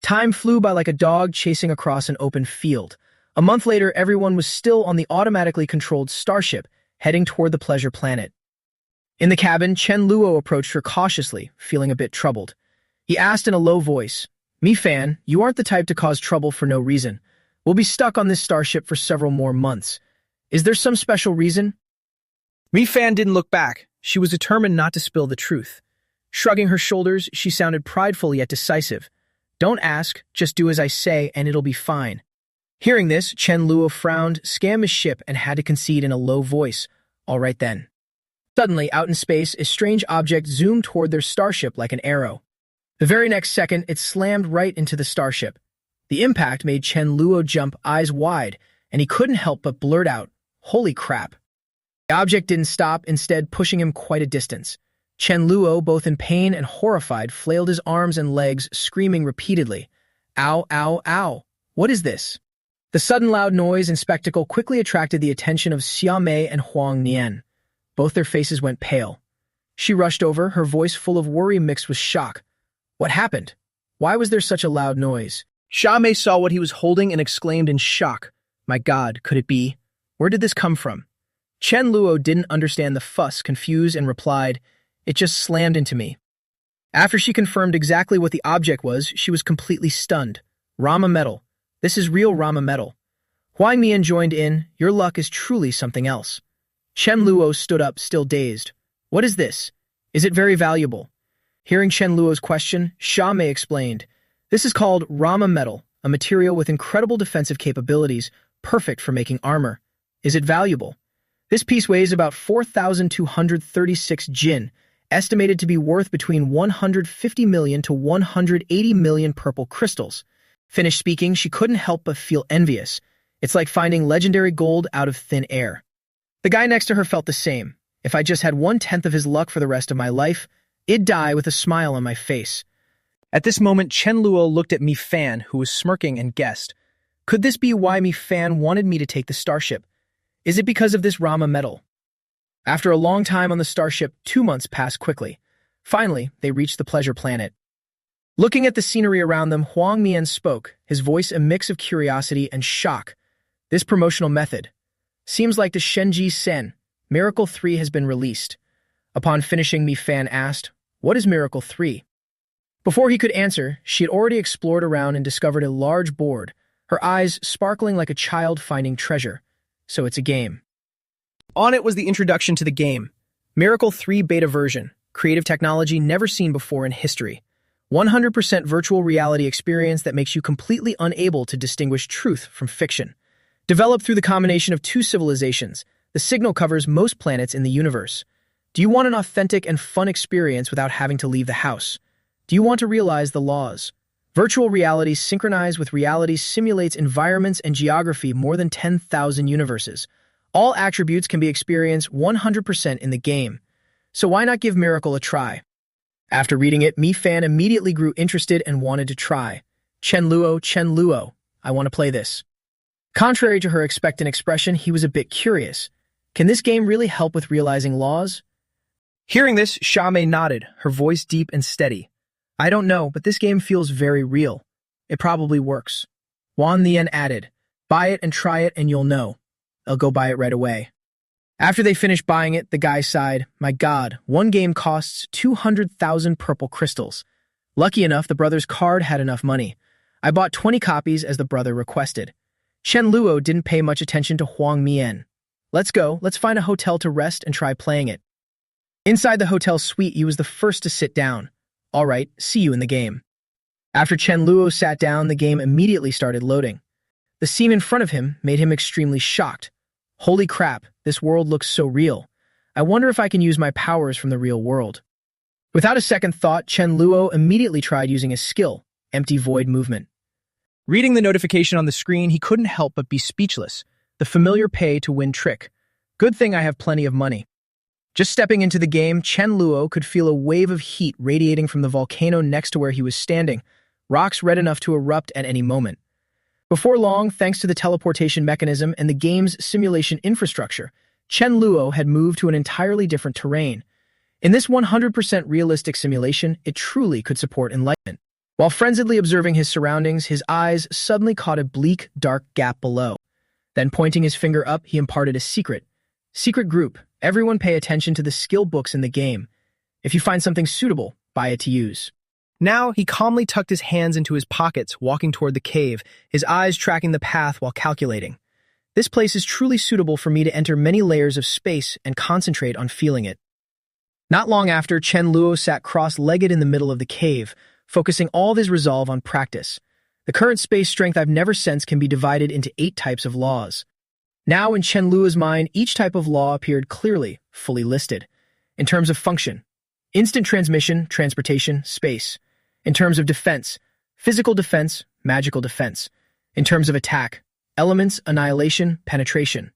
Time flew by like a dog chasing across an open field. A month later, everyone was still on the automatically controlled starship, heading toward the pleasure planet. In the cabin, Chen Luo approached her cautiously, feeling a bit troubled. He asked in a low voice, "Mi Fan, you aren't the type to cause trouble for no reason. We'll be stuck on this starship for several more months. Is there some special reason?" Mi Fan didn't look back. She was determined not to spill the truth. Shrugging her shoulders, she sounded prideful yet decisive. "Don't ask, just do as I say, and it'll be fine." Hearing this, Chen Luo frowned, scanned the ship, and had to concede in a low voice, "All right then." Suddenly, out in space, a strange object zoomed toward their starship like an arrow. The very next second, it slammed right into the starship. The impact made Chen Luo jump eyes wide, and he couldn't help but blurt out, "Holy crap." The object didn't stop, instead pushing him quite a distance. Chen Luo, both in pain and horrified, flailed his arms and legs, screaming repeatedly, "Ow, ow, ow! What is this?" The sudden loud noise and spectacle quickly attracted the attention of Xia Mei and Huang Nian. Both their faces went pale. She rushed over, her voice full of worry mixed with shock. What happened? Why was there such a loud noise? Xia Mei saw what he was holding and exclaimed in shock, "My God, could it be? Where did this come from?" Chen Luo didn't understand the fuss, confused, and replied, "It just slammed into me." After she confirmed exactly what the object was, she was completely stunned. "Rama metal. This is real Rama metal." Huang Mian joined in, "Your luck is truly something else." Chen Luo stood up, still dazed. "What is this? Is it very valuable?" Hearing Chen Luo's question, Xia Mei explained, "This is called Rama metal, a material with incredible defensive capabilities, perfect for making armor. Is it valuable? This piece weighs about 4,236 jin, estimated to be worth between 150 million to 180 million purple crystals." Finished speaking, she couldn't help but feel envious. It's like finding legendary gold out of thin air. The guy next to her felt the same. If I just had 1/10 of his luck for the rest of my life, I'd die with a smile on my face. At this moment, Chen Luo looked at Mi Fan, who was smirking, and guessed, "Could this be why Mi Fan wanted me to take the starship? Is it because of this Rama metal?" After a long time on the starship, 2 months passed quickly. Finally, they reached the pleasure planet. Looking at the scenery around them, Huang Mian spoke, his voice a mix of curiosity and shock. "This promotional method. Seems like the Shenji Sen. Miracle 3 has been released." Upon finishing, Mi Fan asked, "What is Miracle 3? Before he could answer, she had already explored around and discovered a large board, her eyes sparkling like a child finding treasure. So it's a game. On it was the introduction to the game. Miracle 3 beta version, creative technology never seen before in history. 100% virtual reality experience that makes you completely unable to distinguish truth from fiction. Developed through the combination of 2 civilizations, the signal covers most planets in the universe. Do you want an authentic and fun experience without having to leave the house? Do you want to realize the laws? Virtual reality synchronized with reality simulates environments and geography more than 10,000 universes. All attributes can be experienced 100% in the game. So why not give Miracle a try? After reading it, Mi Fan immediately grew interested and wanted to try. Chen Luo, I want to play this." Contrary to her expectant expression, he was a bit curious. Can this game really help with realizing laws? Hearing this, Xia Mei nodded, her voice deep and steady. "I don't know, but this game feels very real. It probably works." Huang Nian added, "Buy it and try it and you'll know." "I'll go buy it right away." After they finished buying it, the guy sighed, "My God, one game costs 200,000 purple crystals. Lucky enough, the brother's card had enough money. I bought 20 copies as the brother requested." Chen Luo didn't pay much attention to Huang Mian. "Let's go, let's find a hotel to rest and try playing it." Inside the hotel suite, he was the first to sit down. "All right, see you in the game." After Chen Luo sat down, the game immediately started loading. The scene in front of him made him extremely shocked. Holy crap, this world looks so real. I wonder if I can use my powers from the real world. Without a second thought, Chen Luo immediately tried using his skill, empty void movement. Reading the notification on the screen, he couldn't help but be speechless. The familiar pay-to-win trick. Good thing I have plenty of money. Just stepping into the game, Chen Luo could feel a wave of heat radiating from the volcano next to where he was standing, rocks red enough to erupt at any moment. Before long, thanks to the teleportation mechanism and the game's simulation infrastructure, Chen Luo had moved to an entirely different terrain. In this 100% realistic simulation, it truly could support enlightenment. While frenziedly observing his surroundings, his eyes suddenly caught a bleak, dark gap below. Then, pointing his finger up, he imparted a secret. Secret group. Everyone pay attention to the skill books in the game. If you find something suitable, buy it to use. Now, he calmly tucked his hands into his pockets, walking toward the cave, his eyes tracking the path while calculating. This place is truly suitable for me to enter many layers of space and concentrate on feeling it. Not long after, Chen Luo sat cross-legged in the middle of the cave, focusing all of his resolve on practice. The current space strength I've never sensed can be divided into 8 types of laws. Now, in Chen Luo's mind, each type of law appeared clearly, fully listed. In terms of function, instant transmission, transportation, space. In terms of defense, physical defense, magical defense. In terms of attack, elements, annihilation, penetration.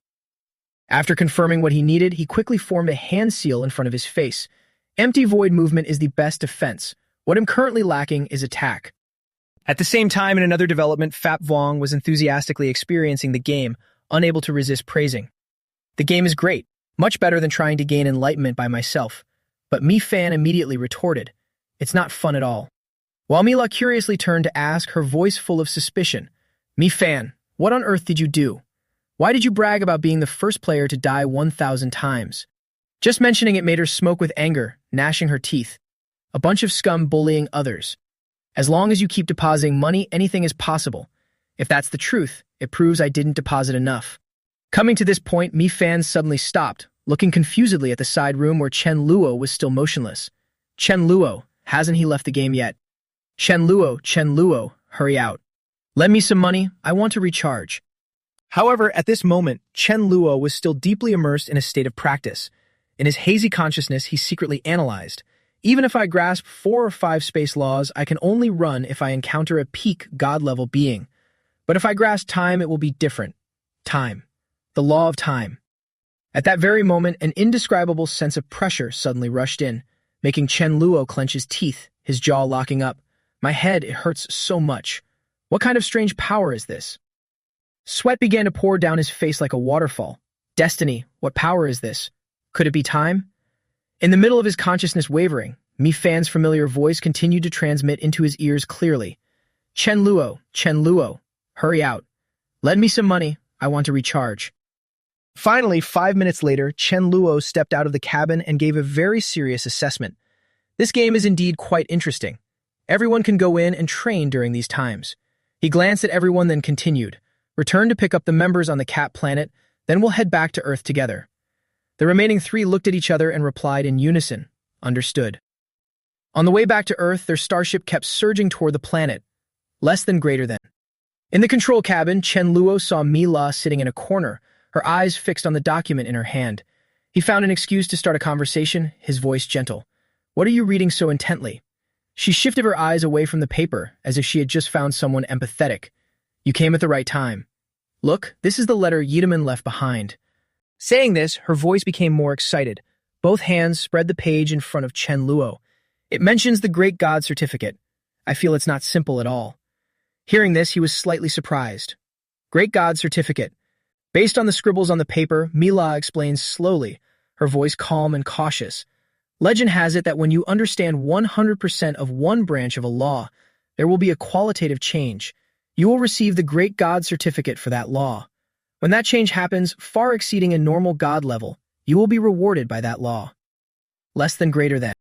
After confirming what he needed, he quickly formed a hand seal in front of his face. Empty void movement is the best defense. What I'm currently lacking is attack. At the same time, in another development, Fap Vuong was enthusiastically experiencing the game, unable to resist praising. The game is great, much better than trying to gain enlightenment by myself. But Mi Fan immediately retorted, it's not fun at all. While Mila curiously turned to ask, her voice full of suspicion, Mi Fan, what on earth did you do? Why did you brag about being the first player to die 1,000 times? Just mentioning it made her smoke with anger, gnashing her teeth. A bunch of scum bullying others. As long as you keep depositing money, anything is possible. If that's the truth, it proves I didn't deposit enough. Coming to this point, Mi Fan suddenly stopped, looking confusedly at the side room where Chen Luo was still motionless. Chen Luo, hasn't he left the game yet? Chen Luo, hurry out. Lend me some money, I want to recharge. However, at this moment, Chen Luo was still deeply immersed in a state of practice. In his hazy consciousness, he secretly analyzed. Even if I grasp 4 or 5 space laws, I can only run if I encounter a peak God-level being. But if I grasp time, it will be different. Time. The law of time. At that very moment, an indescribable sense of pressure suddenly rushed in, making Chen Luo clench his teeth, his jaw locking up. My head, it hurts so much. What kind of strange power is this? Sweat began to pour down his face like a waterfall. Destiny, what power is this? Could it be time? In the middle of his consciousness wavering, Mi Fan's familiar voice continued to transmit into his ears clearly. Chen Luo, hurry out. Lend me some money, I want to recharge. Finally, 5 minutes later, Chen Luo stepped out of the cabin and gave a very serious assessment. This game is indeed quite interesting. Everyone can go in and train during these times. He glanced at everyone, then continued. Return to pick up the members on the Cat planet, then we'll head back to Earth together. The remaining 3 looked at each other and replied in unison, understood. On the way back to Earth, their starship kept surging toward the planet, less than greater than. In the control cabin, Chen Luo saw Mila sitting in a corner, her eyes fixed on the document in her hand. He found an excuse to start a conversation, his voice gentle. What are you reading so intently? She shifted her eyes away from the paper, as if she had just found someone empathetic. You came at the right time. Look, this is the letter Yedaman left behind. Saying this, her voice became more excited. Both hands spread the page in front of Chen Luo. It mentions the Great God certificate. I feel it's not simple at all. Hearing this, he was slightly surprised. Great God certificate. Based on the scribbles on the paper, Mila explains slowly, her voice calm and cautious. Legend has it that when you understand 100% of one branch of a law, there will be a qualitative change. You will receive the Great God certificate for that law. When that change happens, far exceeding a normal God level, you will be rewarded by that law. Less than greater than.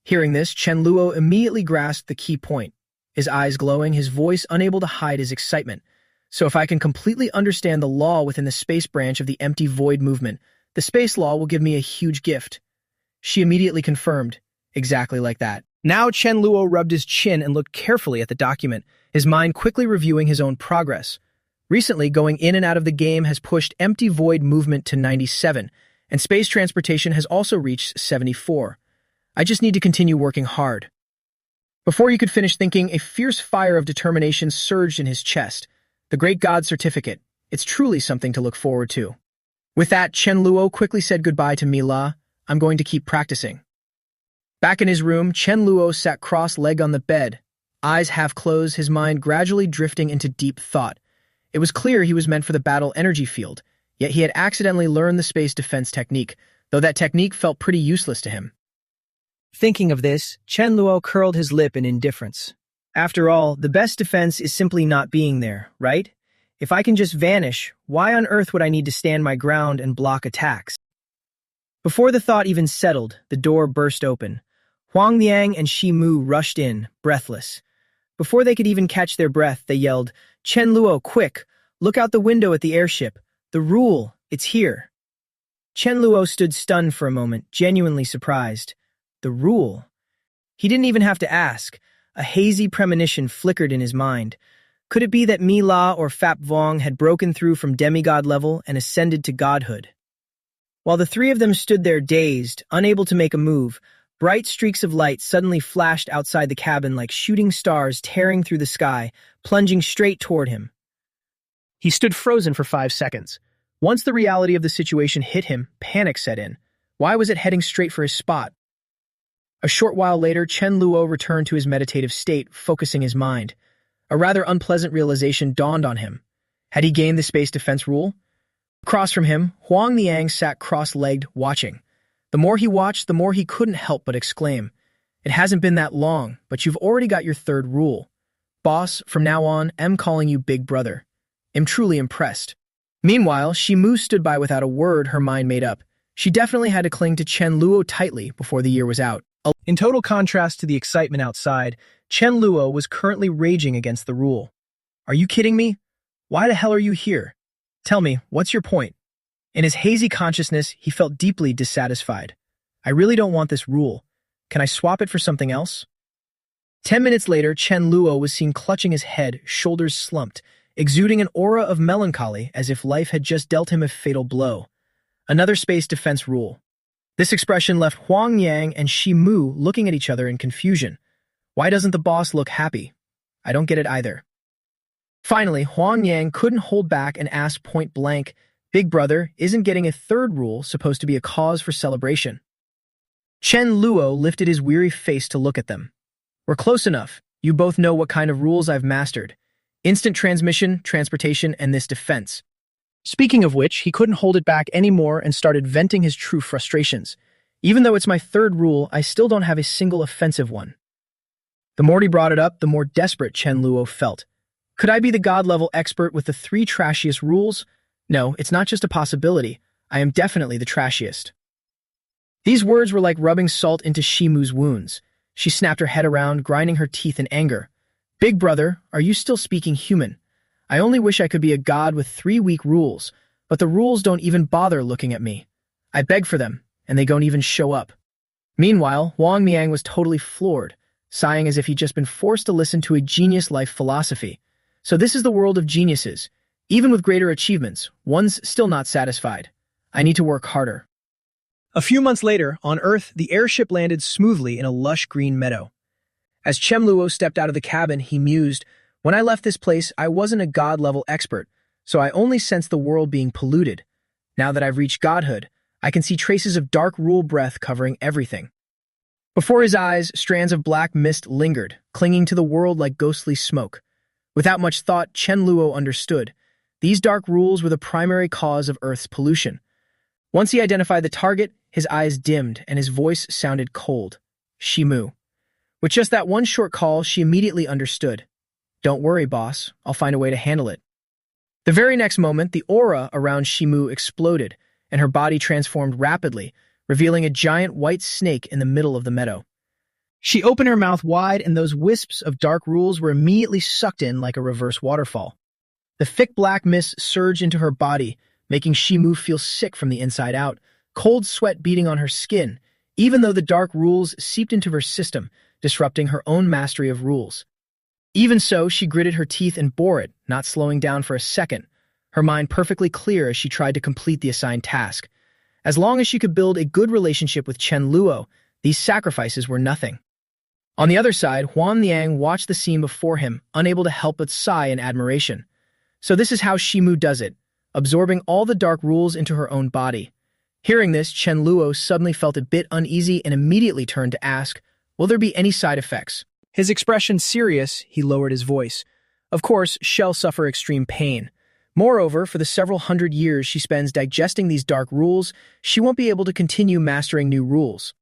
Hearing this, Chen Luo immediately grasped the key point, his eyes glowing, his voice unable to hide his excitement. So if I can completely understand the law within the space branch of the empty void movement, the space law will give me a huge gift. She immediately confirmed, exactly like that. Now Chen Luo rubbed his chin and looked carefully at the document, his mind quickly reviewing his own progress. Recently, going in and out of the game has pushed empty void movement to 97, and space transportation has also reached 74. I just need to continue working hard. Before he could finish thinking, a fierce fire of determination surged in his chest. The Great God certificate. It's truly something to look forward to. With that, Chen Luo quickly said goodbye to Mila. I'm going to keep practicing. Back in his room, Chen Luo sat cross-legged on the bed, eyes half closed, his mind gradually drifting into deep thought. It was clear he was meant for the battle energy field, yet he had accidentally learned the space defense technique, though that technique felt pretty useless to him. Thinking of this, Chen Luo curled his lip in indifference. After all, the best defense is simply not being there, right? If I can just vanish, why on earth would I need to stand my ground and block attacks? Before the thought even settled, the door burst open. Huang Niang and Shi Mu rushed in, breathless. Before they could even catch their breath, they yelled, "Chen Luo, quick! Look out the window at the airship. The rule, it's here." Chen Luo stood stunned for a moment, genuinely surprised. The rule? He didn't even have to ask. A hazy premonition flickered in his mind. Could it be that Mi La or Fap Vong had broken through from demigod level and ascended to godhood? While the three of them stood there dazed, unable to make a move, bright streaks of light suddenly flashed outside the cabin like shooting stars tearing through the sky, plunging straight toward him. He stood frozen for 5 seconds. Once the reality of the situation hit him, panic set in. Why was it heading straight for his spot? A short while later, Chen Luo returned to his meditative state, focusing his mind. A rather unpleasant realization dawned on him. Had he gained the space defense rule? Across from him, Huang Niang sat cross-legged, watching. The more he watched, the more he couldn't help but exclaim, "It hasn't been that long, but you've already got your third rule. Boss, from now on, I'm calling you Big Brother. I'm truly impressed." Meanwhile, Shi Mu stood by without a word, her mind made up. She definitely had to cling to Chen Luo tightly before the year was out. In total contrast to the excitement outside, Chen Luo was currently raging against the rule. "Are you kidding me? Why the hell are you here? Tell me, what's your point?" In his hazy consciousness, he felt deeply dissatisfied. "I really don't want this rule. Can I swap it for something else?" 10 minutes later, Chen Luo was seen clutching his head, shoulders slumped, exuding an aura of melancholy as if life had just dealt him a fatal blow. Another space defense rule. This expression left Huang Yang and Shi Mu looking at each other in confusion. Why doesn't the boss look happy? I don't get it either. Finally, Huang Yang couldn't hold back and asked point blank, "Big Brother, isn't getting a third rule supposed to be a cause for celebration?" Chen Luo lifted his weary face to look at them. "We're close enough. You both know what kind of rules I've mastered. Instant transmission, transportation, and this defense." Speaking of which, he couldn't hold it back anymore and started venting his true frustrations. "Even though it's my third rule, I still don't have a single offensive one." The more he brought it up, the more desperate Chen Luo felt. Could I be the god-level expert with the 3 trashiest rules? No, it's not just a possibility. I am definitely the trashiest. These words were like rubbing salt into Shi Mu's wounds. She snapped her head around, grinding her teeth in anger. "Big Brother, are you still speaking human? I only wish I could be a god with 3 weak rules, but the rules don't even bother looking at me. I beg for them, and they don't even show up." Meanwhile, Huang Niang was totally floored, sighing as if he'd just been forced to listen to a genius life philosophy. So this is the world of geniuses. Even with greater achievements, one's still not satisfied. I need to work harder. A few months later, on Earth, the airship landed smoothly in a lush green meadow. As Chen Luo stepped out of the cabin, he mused, "When I left this place, I wasn't a god-level expert, so I only sensed the world being polluted. Now that I've reached godhood, I can see traces of dark rule breath covering everything." Before his eyes, strands of black mist lingered, clinging to the world like ghostly smoke. Without much thought, Chen Luo understood. These dark rules were the primary cause of Earth's pollution. Once he identified the target, his eyes dimmed and his voice sounded cold. Shi Mu. With just that one short call, she immediately understood. "Don't worry, boss. I'll find a way to handle it." The very next moment, the aura around Shi Mu exploded, and her body transformed rapidly, revealing a giant white snake in the middle of the meadow. She opened her mouth wide, and those wisps of dark rules were immediately sucked in like a reverse waterfall. The thick black mist surged into her body, making Shi Mu feel sick from the inside out, cold sweat beating on her skin, even though the dark rules seeped into her system, disrupting her own mastery of rules. Even so, she gritted her teeth and bore it, not slowing down for a second, her mind perfectly clear as she tried to complete the assigned task. As long as she could build a good relationship with Chen Luo, these sacrifices were nothing. On the other side, Huang Niang watched the scene before him, unable to help but sigh in admiration. So this is how Shi Mu does it, absorbing all the dark rules into her own body. Hearing this, Chen Luo suddenly felt a bit uneasy and immediately turned to ask, "Will there be any side effects?" His expression serious, he lowered his voice. "Of course, she'll suffer extreme pain. Moreover, for the several hundred years she spends digesting these dark rules, she won't be able to continue mastering new rules."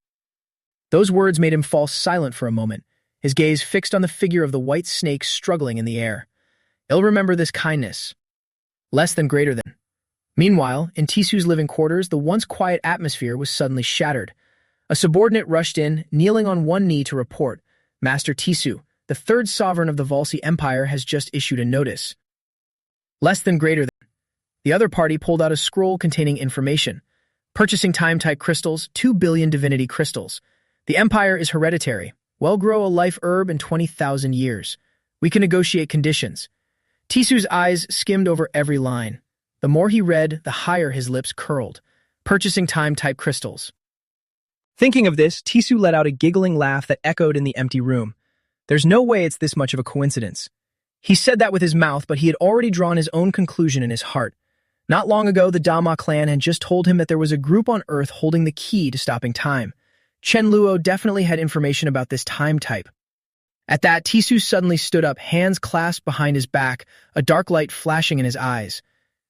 Those words made him fall silent for a moment, his gaze fixed on the figure of the white snake struggling in the air. "I'll remember this kindness." Less than greater than. Meanwhile, in Tisu's living quarters, the once quiet atmosphere was suddenly shattered. A subordinate rushed in, kneeling on one knee to report, Master Tisu, the third sovereign of the Volsi Empire, has just issued a notice. Less than greater than. The other party pulled out a scroll containing information. Purchasing time-type crystals, 2 billion divinity crystals. The empire is hereditary. Well, grow a life herb in 20,000 years. We can negotiate conditions. Tisu's eyes skimmed over every line. The more he read, the higher his lips curled. Purchasing time-type crystals. Thinking of this, Tisu let out a giggling laugh that echoed in the empty room. There's no way it's this much of a coincidence. He said that with his mouth, but he had already drawn his own conclusion in his heart. Not long ago, the Dama clan had just told him that there was a group on Earth holding the key to stopping time. Chen Luo definitely had information about this time type. At that, Tisu suddenly stood up, hands clasped behind his back, a dark light flashing in his eyes.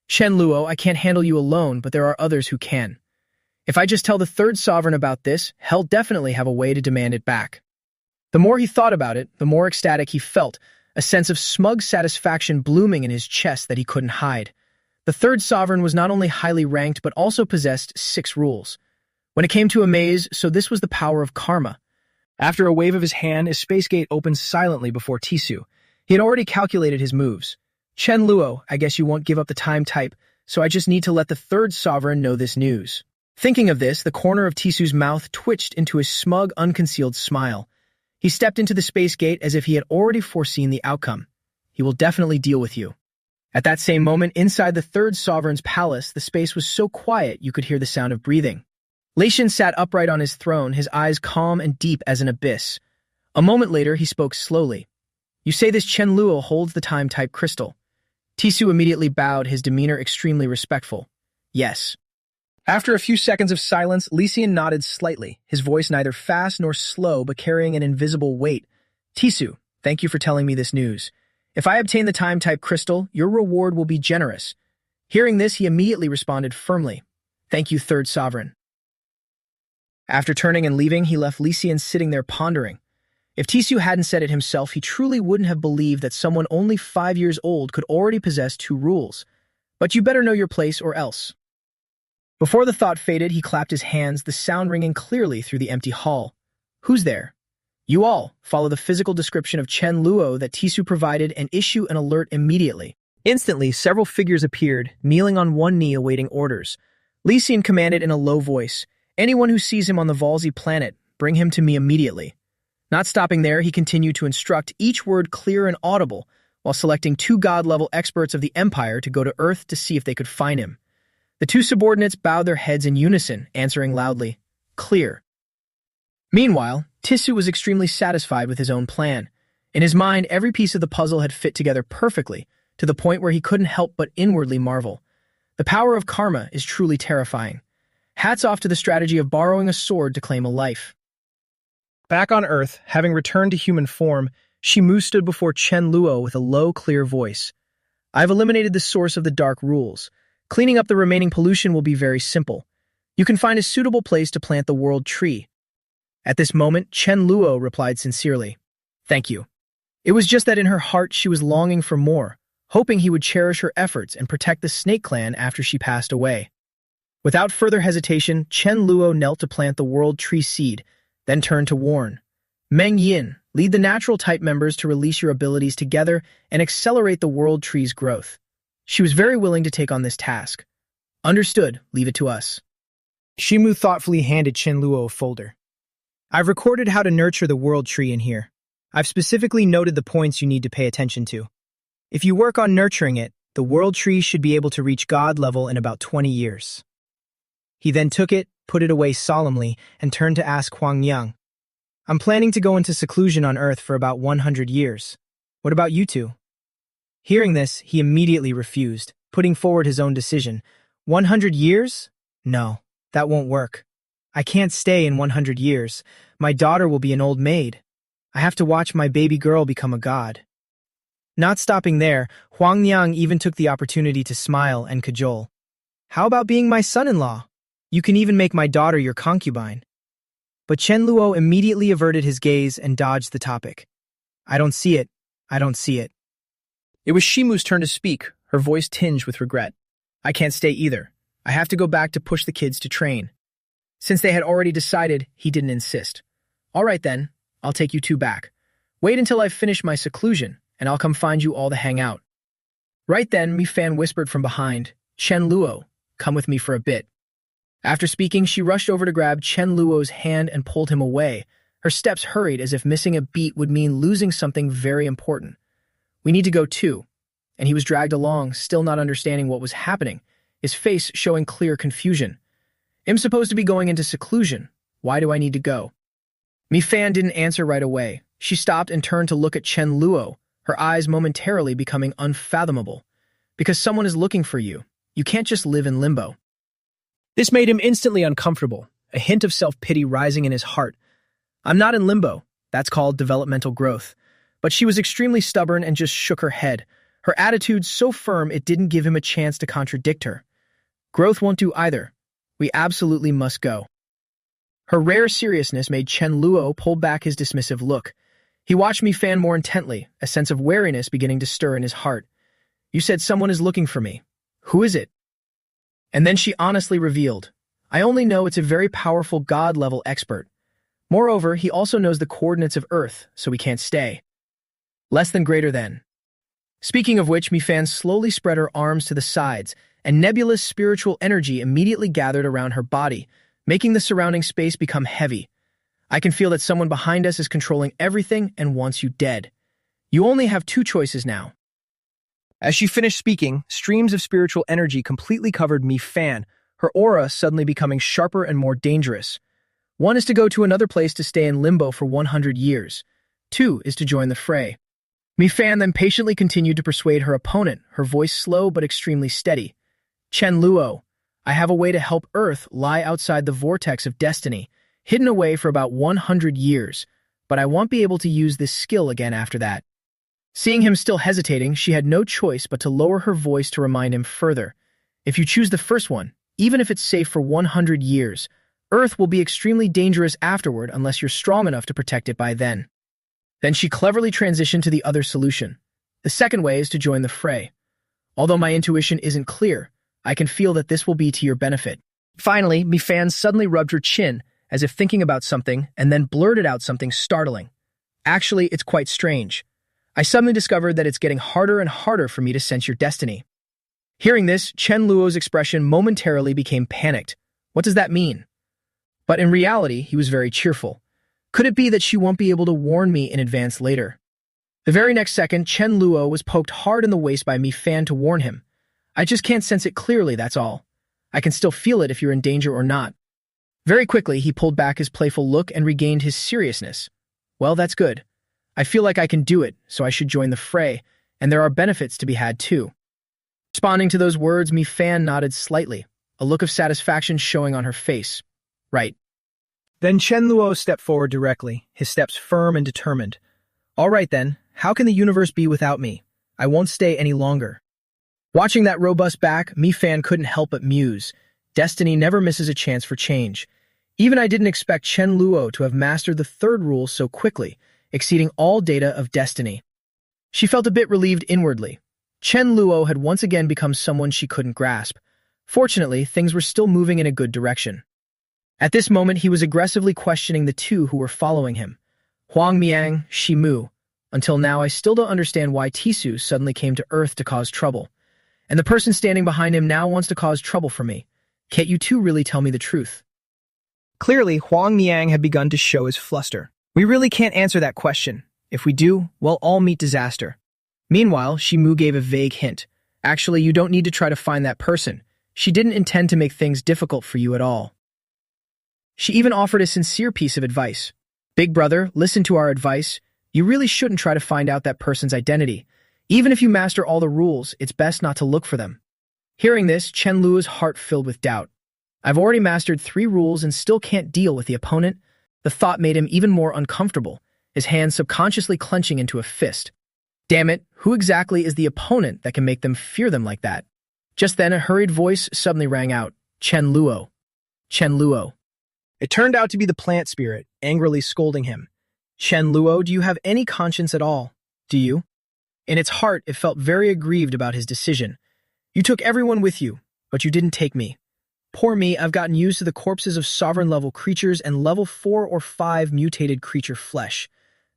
Chen Luo, I can't handle you alone, but there are others who can. If I just tell the third sovereign about this, he'll definitely have a way to demand it back. The more he thought about it, the more ecstatic he felt, a sense of smug satisfaction blooming in his chest that he couldn't hide. The third sovereign was not only highly ranked, but also possessed 6 rules. When it came to a maze, so this was the power of karma. After a wave of his hand, his space gate opened silently before Tisu. He had already calculated his moves. Chen Luo, I guess you won't give up the time type, so I just need to let the third sovereign know this news. Thinking of this, the corner of Tisu's mouth twitched into a smug, unconcealed smile. He stepped into the space gate as if he had already foreseen the outcome. He will definitely deal with you. At that same moment, inside the third sovereign's palace, the space was so quiet you could hear the sound of breathing. Leishan sat upright on his throne, his eyes calm and deep as an abyss. A moment later, he spoke slowly. You say this Chen Luo holds the time-type crystal. Tisu immediately bowed, his demeanor extremely respectful. Yes. After a few seconds of silence, Lysian nodded slightly, his voice neither fast nor slow but carrying an invisible weight. Tisu, thank you for telling me this news. If I obtain the time-type crystal, your reward will be generous. Hearing this, he immediately responded firmly. Thank you, third sovereign. After turning and leaving, he left Lysian sitting there pondering. If Tisu hadn't said it himself, he truly wouldn't have believed that someone only 5 years old could already possess 2 rules. But you better know your place or else. Before the thought faded, he clapped his hands, the sound ringing clearly through the empty hall. Who's there? You all, follow the physical description of Chen Luo that Tisu provided and issue an alert immediately. Instantly, several figures appeared, kneeling on one knee awaiting orders. Lysian commanded in a low voice, anyone who sees him on the Volsi planet, bring him to me immediately. Not stopping there, he continued to instruct, each word clear and audible, while selecting 2 god-level experts of the Empire to go to Earth to see if they could find him. The 2 subordinates bowed their heads in unison, answering loudly, clear. Meanwhile, Tisu was extremely satisfied with his own plan. In his mind, every piece of the puzzle had fit together perfectly, to the point where he couldn't help but inwardly marvel. The power of karma is truly terrifying. Hats off to the strategy of borrowing a sword to claim a life. Back on Earth, having returned to human form, Shimu stood before Chen Luo with a low, clear voice. I've eliminated the source of the dark rules. Cleaning up the remaining pollution will be very simple. You can find a suitable place to plant the world tree. At this moment, Chen Luo replied sincerely, Thank you. It was just that in her heart she was longing for more, hoping he would cherish her efforts and protect the Snake Clan after she passed away. Without further hesitation, Chen Luo knelt to plant the world tree seed, then turned to warn. Meng Yin, lead the natural type members to release your abilities together and accelerate the world tree's growth. She was very willing to take on this task. Understood, leave it to us. Shimu thoughtfully handed Chen Luo a folder. I've recorded how to nurture the world tree in here. I've specifically noted the points you need to pay attention to. If you work on nurturing it, the world tree should be able to reach God level in about 20 years. He then took it, put it away solemnly, and turned to ask Huang Yang. I'm planning to go into seclusion on Earth for about 100 years. What about you two? Hearing this, he immediately refused, putting forward his own decision. 100 years? No, that won't work. I can't stay in 100 years. My daughter will be an old maid. I have to watch my baby girl become a god. Not stopping there, Huang Yang even took the opportunity to smile and cajole. How about being my son-in-law? You can even make my daughter your concubine. But Chen Luo immediately averted his gaze and dodged the topic. I don't see it. I don't see it. It was Shimu's turn to speak, her voice tinged with regret. I can't stay either. I have to go back to push the kids to train. Since they had already decided, he didn't insist. All right then, I'll take you two back. Wait until I've finished my seclusion, and I'll come find you all to hang out. Right then, Mi-Fan whispered from behind, Chen Luo, come with me for a bit. After speaking, she rushed over to grab Chen Luo's hand and pulled him away. Her steps hurried as if missing a beat would mean losing something very important. We need to go too. And he was dragged along, still not understanding what was happening, his face showing clear confusion. I'm supposed to be going into seclusion. Why do I need to go? Mi-Fan didn't answer right away. She stopped and turned to look at Chen Luo, her eyes momentarily becoming unfathomable. Because someone is looking for you. You can't just live in limbo. This made him instantly uncomfortable, a hint of self-pity rising in his heart. I'm not in limbo. That's called developmental growth. But she was extremely stubborn and just shook her head, her attitude so firm it didn't give him a chance to contradict her. Growth won't do either. We absolutely must go. Her rare seriousness made Chen Luo pull back his dismissive look. He watched Mi-Fan more intently, a sense of wariness beginning to stir in his heart. You said someone is looking for me. Who is it? And then she honestly revealed, I only know it's a very powerful god-level expert. Moreover, he also knows the coordinates of Earth, so we can't stay. Less than greater than. Speaking of which, Mi-Fan slowly spread her arms to the sides, and nebulous spiritual energy immediately gathered around her body, making the surrounding space become heavy. I can feel that someone behind us is controlling everything and wants you dead. You only have two choices now. As she finished speaking, streams of spiritual energy completely covered Mi-Fan, her aura suddenly becoming sharper and more dangerous. One is to go to another place to stay in limbo for 100 years. Two is to join the fray. Mi-Fan then patiently continued to persuade her opponent, her voice slow but extremely steady. Chen Luo, I have a way to help Earth lie outside the vortex of destiny, hidden away for about 100 years, but I won't be able to use this skill again after that. Seeing him still hesitating, she had no choice but to lower her voice to remind him further. If you choose the first one, even if it's safe for 100 years, Earth will be extremely dangerous afterward unless you're strong enough to protect it by then. Then she cleverly transitioned to the other solution. The second way is to join the fray. Although my intuition isn't clear, I can feel that this will be to your benefit. Finally, Mi-Fan suddenly rubbed her chin, as if thinking about something, and then blurted out something startling. Actually, it's quite strange. I suddenly discovered that it's getting harder and harder for me to sense your destiny. Hearing this, Chen Luo's expression momentarily became panicked. What does that mean? But in reality, he was very cheerful. Could it be that she won't be able to warn me in advance later? The very next second, Chen Luo was poked hard in the waist by Mi-Fan to warn him. I just can't sense it clearly, that's all. I can still feel it if you're in danger or not. Very quickly, he pulled back his playful look and regained his seriousness. Well, that's good. I feel like I can do it, so I should join the fray, and there are benefits to be had too. Responding to those words, Mi-Fan nodded slightly, a look of satisfaction showing on her face. Right. Then Chen Luo stepped forward directly, his steps firm and determined. All right then, how can the universe be without me? I won't stay any longer. Watching that robust back, Mi-Fan couldn't help but muse. Destiny never misses a chance for change. Even I didn't expect Chen Luo to have mastered the third rule so quickly, exceeding all data of destiny. She felt a bit relieved inwardly. Chen Luo had once again become someone she couldn't grasp. Fortunately, things were still moving in a good direction. At this moment, he was aggressively questioning the two who were following him. Huang Miang, Shi Mu. Until now, I still don't understand why Tisu suddenly came to Earth to cause trouble. And the person standing behind him now wants to cause trouble for me. Can't you two really tell me the truth? Clearly, Huang Miang had begun to show his fluster. We really can't answer that question. If we do, we'll all meet disaster. Meanwhile, Shi Mu gave a vague hint. Actually, you don't need to try to find that person. She didn't intend to make things difficult for you at all. She even offered a sincere piece of advice. Big brother, listen to our advice. You really shouldn't try to find out that person's identity. Even if you master all the rules, it's best not to look for them. Hearing this, Chen Luo's heart filled with doubt. I've already mastered 3 rules and still can't deal with the opponent. The thought made him even more uncomfortable, his hands subconsciously clenching into a fist. Damn it, who exactly is the opponent that can make them fear them like that? Just then, a hurried voice suddenly rang out. Chen Luo. Chen Luo. It turned out to be the plant spirit, angrily scolding him. Chen Luo, do you have any conscience at all? Do you? In its heart, it felt very aggrieved about his decision, You took everyone with you, but you didn't take me. Poor me, I've gotten used to the corpses of sovereign-level creatures and level 4 or 5 mutated creature flesh.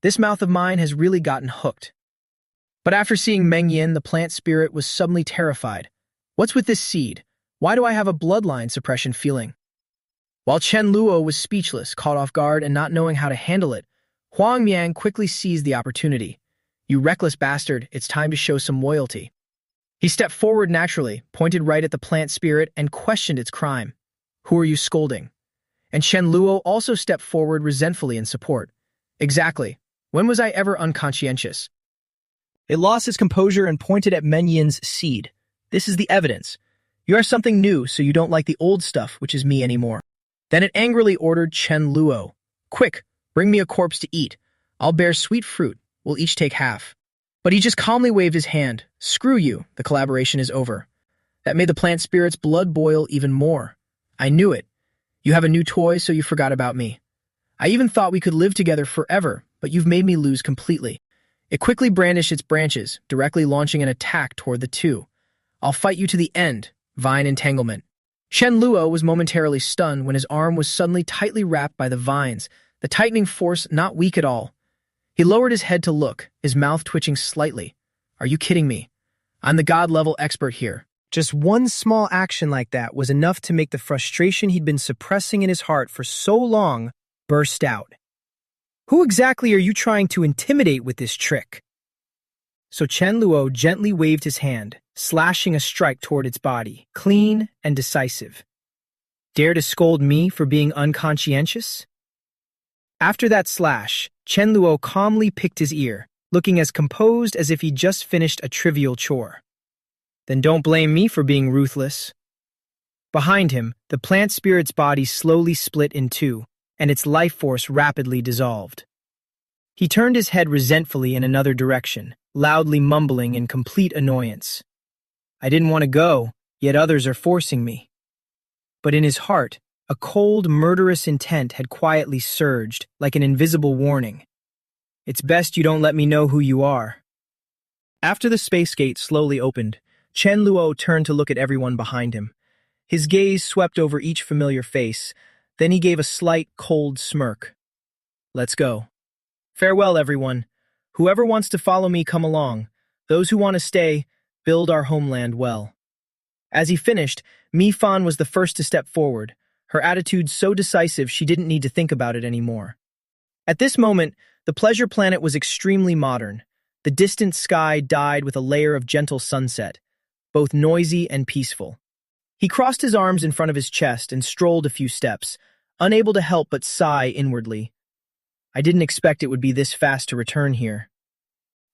This mouth of mine has really gotten hooked. But after seeing Meng Yin, the plant spirit was suddenly terrified. What's with this seed? Why do I have a bloodline suppression feeling? While Chen Luo was speechless, caught off guard, and not knowing how to handle it, Huang Miang quickly seized the opportunity. You reckless bastard, it's time to show some loyalty. He stepped forward naturally, pointed right at the plant spirit, and questioned its crime. Who are you scolding? And Chen Luo also stepped forward resentfully in support. Exactly. When was I ever unconscientious? It lost its composure and pointed at Meng Yin's seed. This is the evidence. You are something new, so you don't like the old stuff, which is me anymore. Then it angrily ordered Chen Luo. Quick, bring me a corpse to eat. I'll bear sweet fruit. We'll each take half. But he just calmly waved his hand. Screw you, the collaboration is over. That made the plant spirit's blood boil even more. I knew it. You have a new toy, so you forgot about me. I even thought we could live together forever, but you've made me lose completely. It quickly brandished its branches, directly launching an attack toward the two. I'll fight you to the end, vine entanglement. Chen Luo was momentarily stunned when his arm was suddenly tightly wrapped by the vines, the tightening force not weak at all. He lowered his head to look, his mouth twitching slightly. Are you kidding me? I'm the god-level expert here. Just one small action like that was enough to make the frustration he'd been suppressing in his heart for so long burst out. Who exactly are you trying to intimidate with this trick? So Chen Luo gently waved his hand, slashing a strike toward its body, clean and decisive. Dare to scold me for being unconscientious? After that slash, Chen Luo calmly picked his ear, looking as composed as if he'd just finished a trivial chore. Then don't blame me for being ruthless. Behind him, the plant spirit's body slowly split in two, and its life force rapidly dissolved. He turned his head resentfully in another direction, loudly mumbling in complete annoyance. I didn't want to go, yet others are forcing me. But in his heart, a cold, murderous intent had quietly surged, like an invisible warning. It's best you don't let me know who you are. After the space gate slowly opened, Chen Luo turned to look at everyone behind him. His gaze swept over each familiar face, then he gave a slight, cold smirk. Let's go. Farewell, everyone. Whoever wants to follow me, come along. Those who want to stay, build our homeland well. As he finished, Mi Fan was the first to step forward, her attitude so decisive she didn't need to think about it anymore. At this moment, the pleasure planet was extremely modern. The distant sky dyed with a layer of gentle sunset, both noisy and peaceful. He crossed his arms in front of his chest and strolled a few steps, unable to help but sigh inwardly. I didn't expect it would be this fast to return here.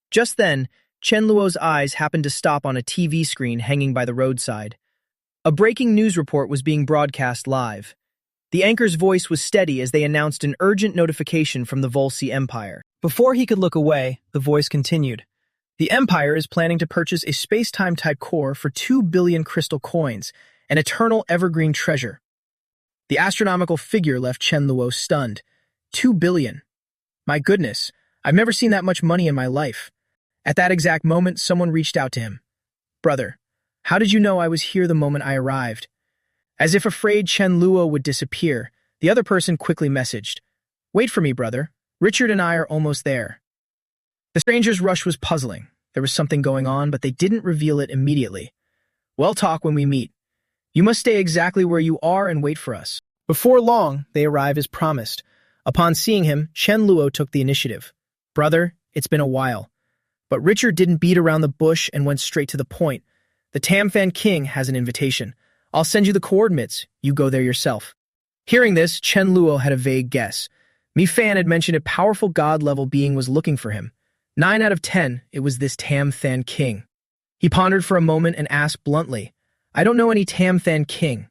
Just then, Chen Luo's eyes happened to stop on a TV screen hanging by the roadside. A breaking news report was being broadcast live. The anchor's voice was steady as they announced an urgent notification from the Volsi Empire. Before he could look away, the voice continued. The Empire is planning to purchase a space-time-type core for 2 billion crystal coins, an eternal evergreen treasure. The astronomical figure left Chen Luo stunned. 2 billion. My goodness, I've never seen that much money in my life. At that exact moment, someone reached out to him. Brother, how did you know I was here the moment I arrived? As if afraid Chen Luo would disappear, the other person quickly messaged. Wait for me, brother. Richard and I are almost there. The stranger's rush was puzzling. There was something going on, but they didn't reveal it immediately. We'll talk when we meet. You must stay exactly where you are and wait for us. Before long, they arrived as promised. Upon seeing him, Chen Luo took the initiative. Brother, it's been a while. But Richard didn't beat around the bush and went straight to the point. The Tamfan King has an invitation. I'll send you the coordinates. You go there yourself. Hearing this, Chen Luo had a vague guess. Mi Fan had mentioned a powerful god-level being was looking for him. 9 out of 10, it was this Tamfan King. He pondered for a moment and asked bluntly, I don't know any Tamfan King.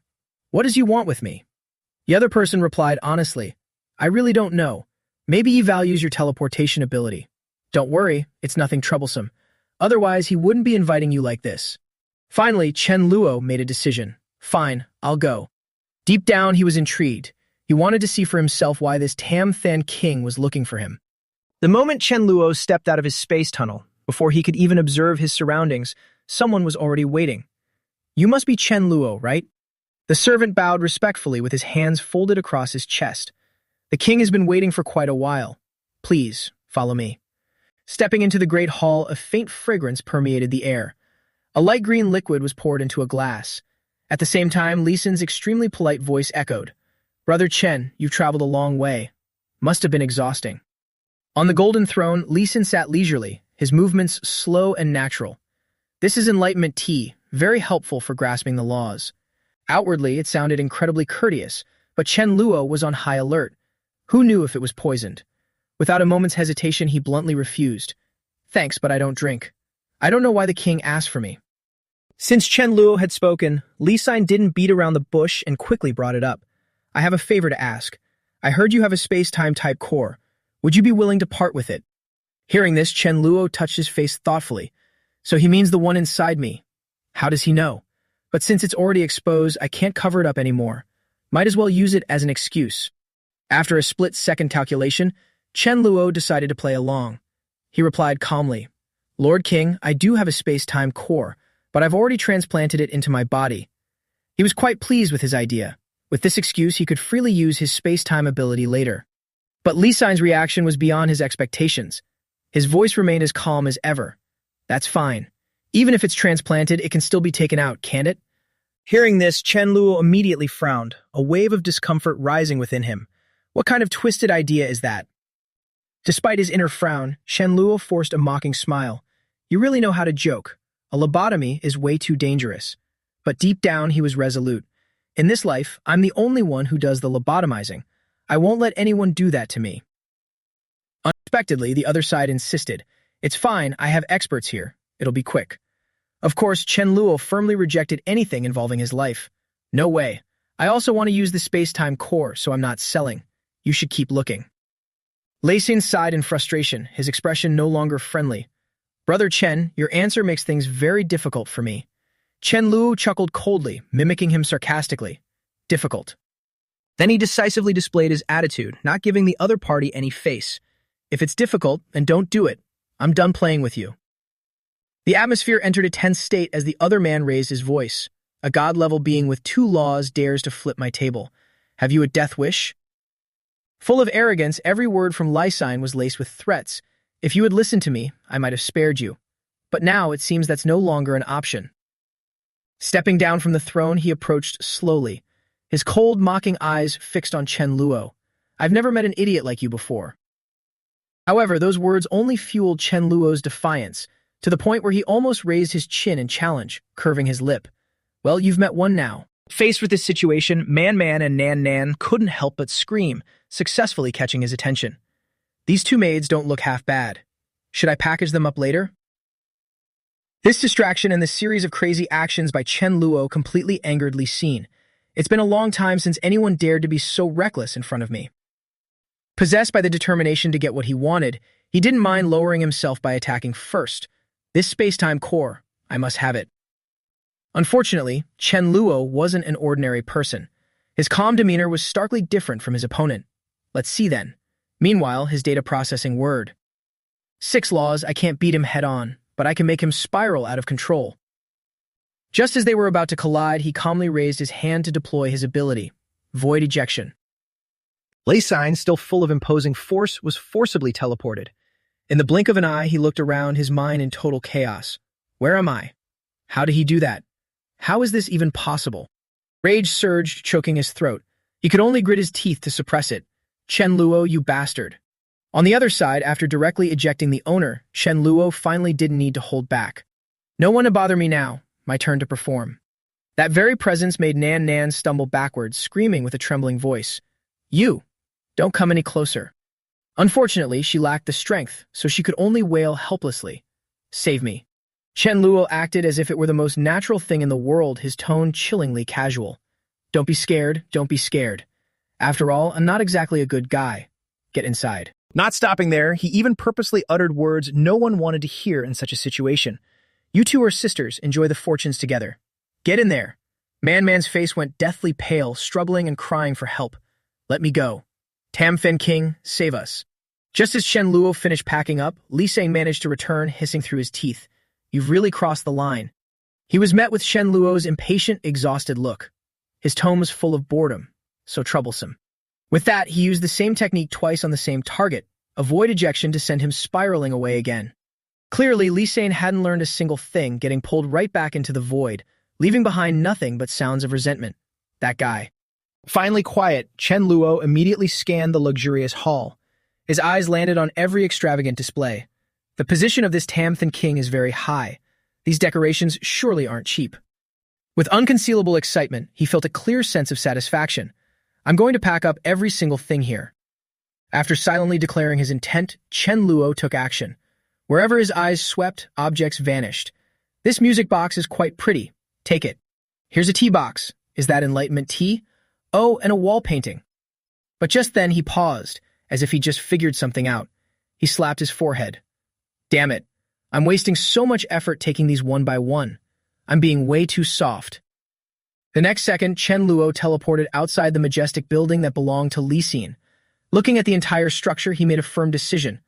What does you want with me? The other person replied honestly, I really don't know. Maybe he values your teleportation ability. Don't worry, it's nothing troublesome. Otherwise, he wouldn't be inviting you like this. Finally, Chen Luo made a decision. Fine, I'll go. Deep down, he was intrigued. He wanted to see for himself why this Tamfan King was looking for him. The moment Chen Luo stepped out of his space tunnel, before he could even observe his surroundings, someone was already waiting. You must be Chen Luo, right? The servant bowed respectfully with his hands folded across his chest. The king has been waiting for quite a while. Please, follow me. Stepping into the great hall, a faint fragrance permeated the air. A light green liquid was poured into a glass. At the same time, Lee Sin's extremely polite voice echoed. Brother Chen, you've traveled a long way. Must have been exhausting. On the golden throne, Lee Sin sat leisurely, his movements slow and natural. This is enlightenment tea, very helpful for grasping the laws. Outwardly, it sounded incredibly courteous, but Chen Luo was on high alert. Who knew if it was poisoned? Without a moment's hesitation, he bluntly refused. Thanks, but I don't drink. I don't know why the king asked for me. Since Chen Luo had spoken, Lee Sin didn't beat around the bush and quickly brought it up. I have a favor to ask. I heard you have a space-time type core. Would you be willing to part with it? Hearing this, Chen Luo touched his face thoughtfully. So he means the one inside me. How does he know? But since it's already exposed, I can't cover it up anymore. Might as well use it as an excuse. After a split-second calculation, Chen Luo decided to play along. He replied calmly, Lord King, I do have a space-time core, but I've already transplanted it into my body. He was quite pleased with his idea. With this excuse, he could freely use his space-time ability later. But Lee Sin's reaction was beyond his expectations. His voice remained as calm as ever. That's fine. Even if it's transplanted, it can still be taken out, can't it? Hearing this, Chen Luo immediately frowned, a wave of discomfort rising within him. What kind of twisted idea is that? Despite his inner frown, Chen Luo forced a mocking smile. You really know how to joke. A lobotomy is way too dangerous. But deep down, he was resolute. In this life, I'm the only one who does the lobotomizing. I won't let anyone do that to me. Unexpectedly, the other side insisted. It's fine, I have experts here. It'll be quick. Of course, Chen Luo firmly rejected anything involving his life. No way. I also want to use the space-time core, so I'm not selling. You should keep looking. Lei Xin sighed in frustration, his expression no longer friendly. Brother Chen, your answer makes things very difficult for me. Chen Luo chuckled coldly, mimicking him sarcastically. Difficult. Then he decisively displayed his attitude, not giving the other party any face. If it's difficult, then don't do it. I'm done playing with you. The atmosphere entered a tense state as the other man raised his voice. A god-level being with 2 laws dares to flip my table. Have you a death wish? Full of arrogance, every word from Lei Sin was laced with threats. If you had listened to me, I might have spared you. But now it seems that's no longer an option. Stepping down from the throne, he approached slowly, his cold, mocking eyes fixed on Chen Luo. I've never met an idiot like you before. However, those words only fueled Chen Luo's defiance, to the point where he almost raised his chin in challenge, curving his lip. Well, you've met one now. Faced with this situation, Man and Nan couldn't help but scream, successfully catching his attention. These 2 maids don't look half bad. Should I package them up later? This distraction and the series of crazy actions by Chen Luo completely angered Lee Sin. It's been a long time since anyone dared to be so reckless in front of me. Possessed by the determination to get what he wanted, he didn't mind lowering himself by attacking first. This space-time core, I must have it. Unfortunately, Chen Luo wasn't an ordinary person. His calm demeanor was starkly different from his opponent. Let's see then. Meanwhile, his data processing word. 6 laws, I can't beat him head-on, but I can make him spiral out of control. Just as they were about to collide, he calmly raised his hand to deploy his ability, Void Ejection. Lei Sin, still full of imposing force, was forcibly teleported. In the blink of an eye, he looked around, his mind in total chaos. Where am I? How did he do that? How is this even possible? Rage surged, choking his throat. He could only grit his teeth to suppress it. Chen Luo, you bastard. On the other side, after directly ejecting the owner, Chen Luo finally didn't need to hold back. No one to bother me now. My turn to perform. That very presence made Nan stumble backwards, screaming with a trembling voice. You! Don't come any closer. Unfortunately, she lacked the strength, so she could only wail helplessly. Save me. Chen Luo acted as if it were the most natural thing in the world, his tone chillingly casual. Don't be scared, don't be scared. After all, I'm not exactly a good guy. Get inside. Not stopping there, he even purposely uttered words no one wanted to hear in such a situation. You 2 are sisters, enjoy the fortunes together. Get in there. Man's face went deathly pale, struggling and crying for help. Let me go. Tam Fen King, save us. Just as Chen Luo finished packing up, Lee Sang managed to return, hissing through his teeth. You've really crossed the line. He was met with Shen Luo's impatient, exhausted look. His tone was full of boredom, so troublesome. With that, he used the same technique twice on the same target, a void ejection to send him spiraling away again. Clearly, Lee Sane hadn't learned a single thing, getting pulled right back into the void, leaving behind nothing but sounds of resentment. That guy. Finally quiet, Chen Luo immediately scanned the luxurious hall. His eyes landed on every extravagant display. The position of this Tamthan king is very high. These decorations surely aren't cheap. With unconcealable excitement, he felt a clear sense of satisfaction. I'm going to pack up every single thing here. After silently declaring his intent, Chen Luo took action. Wherever his eyes swept, objects vanished. This music box is quite pretty. Take it. Here's a tea box. Is that enlightenment tea? Oh, and a wall painting. But just then he paused, as if he just figured something out. He slapped his forehead. Damn it. I'm wasting so much effort taking these one by one. I'm being way too soft. The next second, Chen Luo teleported outside the majestic building that belonged to Lee Sin. Looking at the entire structure, he made a firm decision.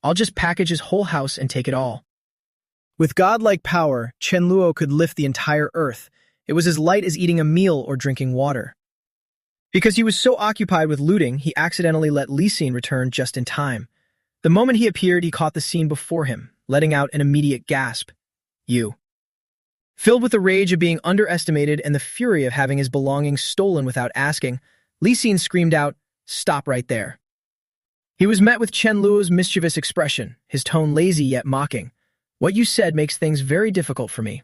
I'll just package his whole house and take it all. With godlike power, Chen Luo could lift the entire earth. It was as light as eating a meal or drinking water. Because he was so occupied with looting, he accidentally let Lee Sin return just in time. The moment he appeared, he caught the scene before him, letting out an immediate gasp. You. Filled with the rage of being underestimated and the fury of having his belongings stolen without asking, Lee Sin screamed out, "Stop right there." He was met with Chen Luo's mischievous expression, his tone lazy yet mocking. What you said makes things very difficult for me.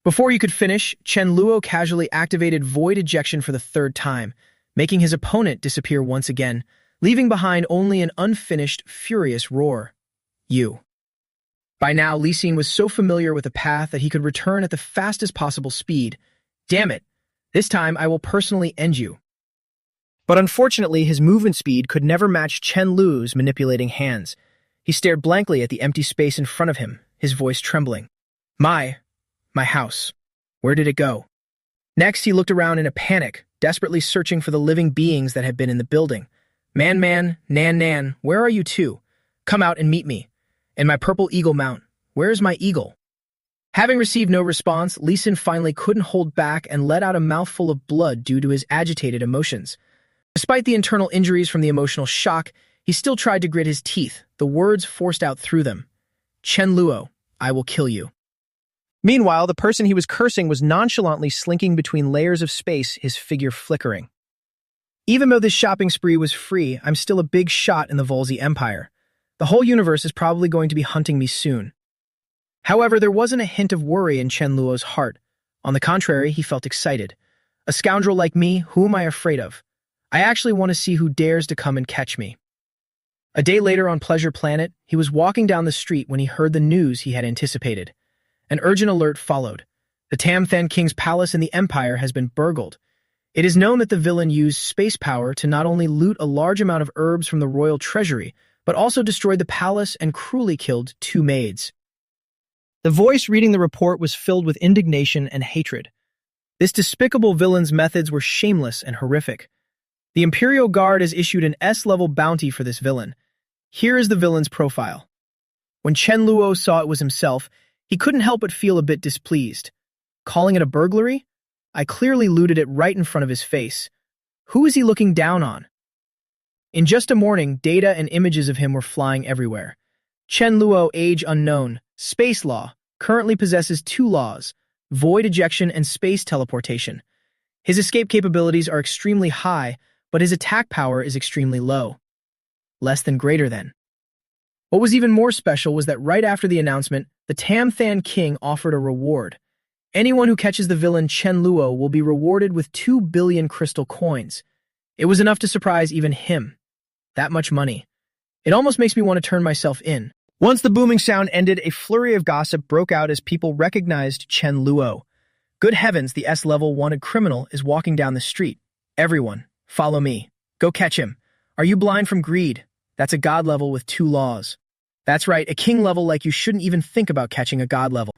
Before he could finish, Chen Luo casually activated void ejection for the third time, making his opponent disappear once again, leaving behind only an unfinished, furious roar. You. By now, Lee Sin was so familiar with the path that he could return at the fastest possible speed. Damn it! This time I will personally end you. But unfortunately, his movement speed could never match Chen Luo's manipulating hands. He stared blankly at the empty space in front of him, his voice trembling. My house. Where did it go? Next, he looked around in a panic, desperately searching for the living beings that had been in the building. Man, Nan, where are you two? Come out and meet me. And my purple eagle mount. Where is my eagle? Having received no response, Lee Sin finally couldn't hold back and let out a mouthful of blood due to his agitated emotions. Despite the internal injuries from the emotional shock, he still tried to grit his teeth, the words forced out through them. Chen Luo, I will kill you. Meanwhile, the person he was cursing was nonchalantly slinking between layers of space, his figure flickering. Even though this shopping spree was free, I'm still a big shot in the Volsey Empire. The whole universe is probably going to be hunting me soon. However, there wasn't a hint of worry in Chen Luo's heart. On the contrary, he felt excited. A scoundrel like me, who am I afraid of? I actually want to see who dares to come and catch me. A day later on Pleasure Planet, he was walking down the street when he heard the news he had anticipated. An urgent alert followed. The Tamthan King's palace in the Empire has been burgled. It is known that the villain used space power to not only loot a large amount of herbs from the royal treasury, but also destroyed the palace and cruelly killed 2 maids. The voice reading the report was filled with indignation and hatred. This despicable villain's methods were shameless and horrific. The Imperial Guard has issued an S-level bounty for this villain. Here is the villain's profile. When Chen Luo saw it was himself, he couldn't help but feel a bit displeased. Calling it a burglary? I clearly looted it right in front of his face. Who is he looking down on? In just a morning, data and images of him were flying everywhere. Chen Luo, age unknown, space law, currently possesses 2 laws, void ejection and space teleportation. His escape capabilities are extremely high, but his attack power is extremely low. Less than greater than. What was even more special was that right after the announcement, the Tamthan King offered a reward. Anyone who catches the villain Chen Luo will be rewarded with 2 billion crystal coins. It was enough to surprise even him. That much money. It almost makes me want to turn myself in. Once the booming sound ended, a flurry of gossip broke out as people recognized Chen Luo. Good heavens, the S-level wanted criminal is walking down the street. Everyone, follow me. Go catch him. Are you blind from greed? That's a god level with 2 laws. That's right, a king level like you shouldn't even think about catching a god level.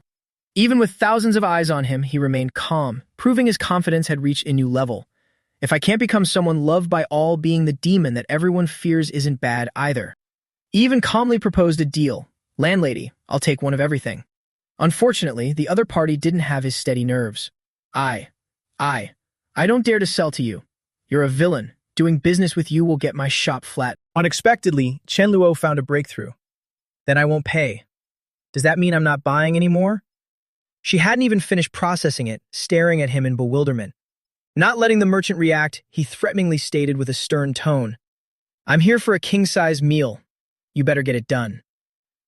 Even with thousands of eyes on him, he remained calm, proving his confidence had reached a new level. If I can't become someone loved by all, being the demon that everyone fears isn't bad either. He even calmly proposed a deal. Landlady, I'll take one of everything. Unfortunately, the other party didn't have his steady nerves. I, I don't dare to sell to you. You're a villain. Doing business with you will get my shop flat. Unexpectedly, Chen Luo found a breakthrough. Then I won't pay. Does that mean I'm not buying anymore? She hadn't even finished processing it, staring at him in bewilderment. Not letting the merchant react, he threateningly stated with a stern tone, I'm here for a king-size meal. You better get it done.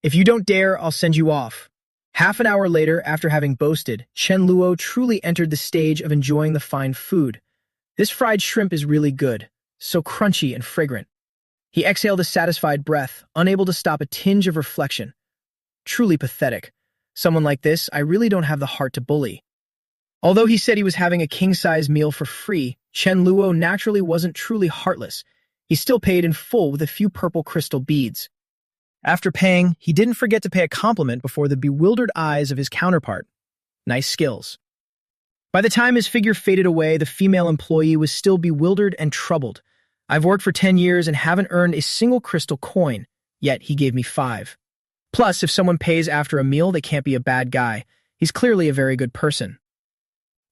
If you don't dare, I'll send you off. Half an hour later, after having boasted, Chen Luo truly entered the stage of enjoying the fine food. This fried shrimp is really good, so crunchy and fragrant. He exhaled a satisfied breath, unable to stop a tinge of reflection. Truly pathetic. Someone like this, I really don't have the heart to bully. Although he said he was having a king-size meal for free, Chen Luo naturally wasn't truly heartless. He still paid in full with a few purple crystal beads. After paying, he didn't forget to pay a compliment before the bewildered eyes of his counterpart. Nice skills. By the time his figure faded away, the female employee was still bewildered and troubled. I've worked for 10 years and haven't earned a single crystal coin, yet he gave me 5. Plus, if someone pays after a meal, they can't be a bad guy. He's clearly a very good person.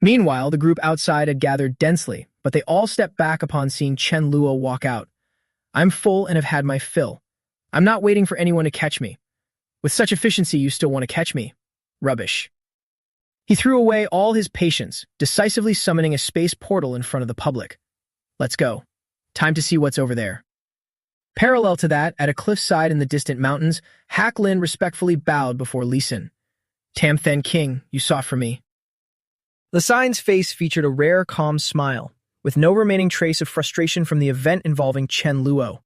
Meanwhile, the group outside had gathered densely, but they all stepped back upon seeing Chen Luo walk out. I'm full and have had my fill. I'm not waiting for anyone to catch me. With such efficiency, you still want to catch me? Rubbish. He threw away all his patience, decisively summoning a space portal in front of the public. Let's go. Time to see what's over there. Parallel to that, at a cliffside in the distant mountains, Hak Lin respectfully bowed before Lee Sin. Tam Then King, you sought for me. Lisan's face featured a rare, calm smile, with no remaining trace of frustration from the event involving Chen Luo.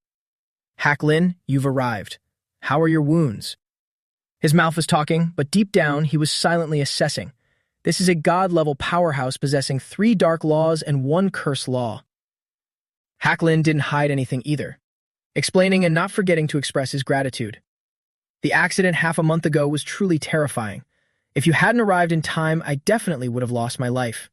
Hak Lin, you've arrived. How are your wounds? His mouth was talking, but deep down he was silently assessing. This is a god-level powerhouse possessing 3 dark laws and 1 curse law. Hak Lin didn't hide anything either, explaining and not forgetting to express his gratitude. The accident half a month ago was truly terrifying. If you hadn't arrived in time, I definitely would have lost my life.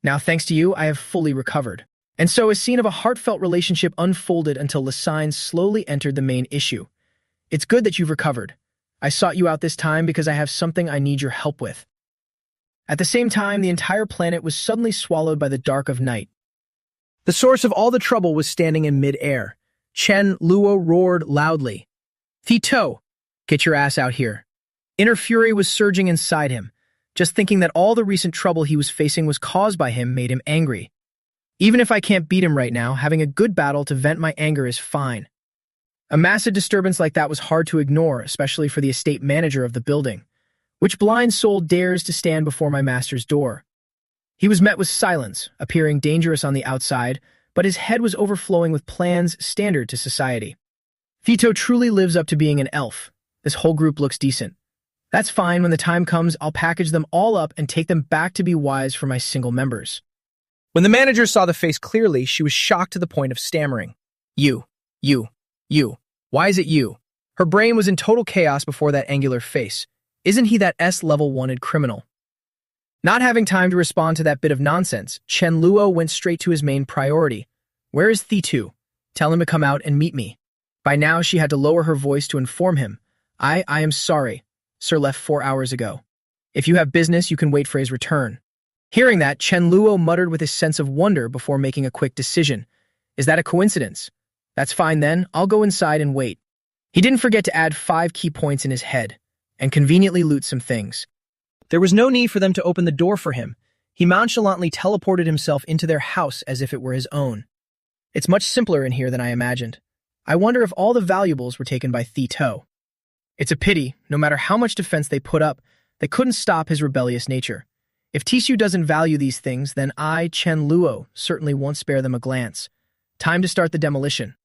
Now, thanks to you, I have fully recovered. And so a scene of a heartfelt relationship unfolded until Lisan slowly entered the main issue. It's good that you've recovered. I sought you out this time because I have something I need your help with. At the same time, the entire planet was suddenly swallowed by the dark of night. The source of all the trouble was standing in mid-air. Chen Luo roared loudly. Thito, get your ass out here. Inner fury was surging inside him. Just thinking that all the recent trouble he was facing was caused by him made him angry. Even if I can't beat him right now, having a good battle to vent my anger is fine. A massive disturbance like that was hard to ignore, especially for the estate manager of the building. Which blind soul dares to stand before my master's door? He was met with silence, appearing dangerous on the outside, but his head was overflowing with plans standard to society. Thito truly lives up to being an elf. This whole group looks decent. That's fine. When the time comes, I'll package them all up and take them back to be wise for my single members. When the manager saw the face clearly, she was shocked to the point of stammering. You. Why is it you? Her brain was in total chaos before that angular face. Isn't he that S-level wanted criminal? Not having time to respond to that bit of nonsense, Chen Luo went straight to his main priority. Where is Thitu? Tell him to come out and meet me. By now, she had to lower her voice to inform him. I am sorry. Sir left 4 hours ago. If you have business, you can wait for his return. Hearing that, Chen Luo muttered with a sense of wonder before making a quick decision. Is that a coincidence? That's fine then, I'll go inside and wait. He didn't forget to add 5 key points in his head, and conveniently loot some things. There was no need for them to open the door for him. He nonchalantly teleported himself into their house as if it were his own. It's much simpler in here than I imagined. I wonder if all the valuables were taken by Thito. It's a pity, no matter how much defense they put up, they couldn't stop his rebellious nature. If Tishu doesn't value these things, then I, Chen Luo, certainly won't spare them a glance. Time to start the demolition.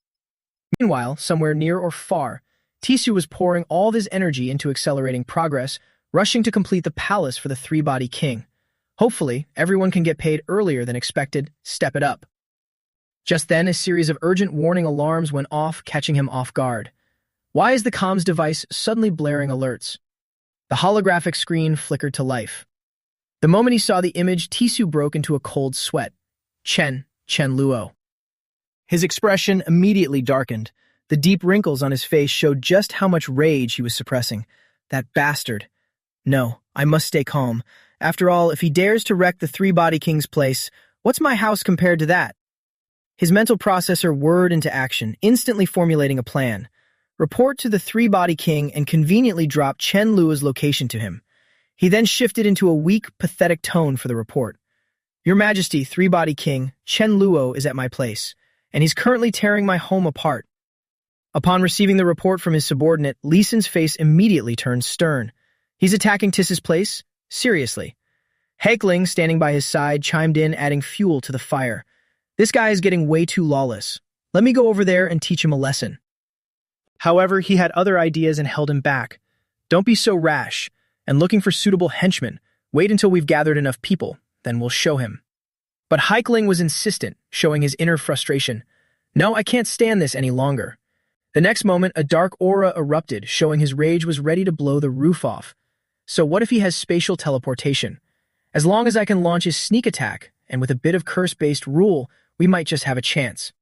Meanwhile, somewhere near or far, Tishu was pouring all his energy into accelerating progress, rushing to complete the palace for the 3-body king. Hopefully, everyone can get paid earlier than expected. Step it up. Just then, a series of urgent warning alarms went off, catching him off guard. Why is the comms device suddenly blaring alerts? The holographic screen flickered to life. The moment he saw the image, Tishu broke into a cold sweat. Chen Luo. His expression immediately darkened. The deep wrinkles on his face showed just how much rage he was suppressing. That bastard. No, I must stay calm. After all, if he dares to wreck the three-body king's place, what's my house compared to that? His mental processor whirred into action, instantly formulating a plan. Report to the three-body king and conveniently drop Chen Luo's location to him. He then shifted into a weak, pathetic tone for the report. Your Majesty, three-body king, Chen Luo is at my place, and he's currently tearing my home apart. Upon receiving the report from his subordinate, Lee Sin's face immediately turned stern. He's attacking Tiss's place? Seriously. Haekling, standing by his side, chimed in, adding fuel to the fire. This guy is getting way too lawless. Let me go over there and teach him a lesson. However, he had other ideas and held him back. Don't be so rash, and looking for suitable henchmen. Wait until we've gathered enough people, then we'll show him. But Haekling was insistent, showing his inner frustration. No, I can't stand this any longer. The next moment, a dark aura erupted, showing his rage was ready to blow the roof off. So what if he has spatial teleportation? As long as I can launch his sneak attack, and with a bit of curse-based rule, we might just have a chance.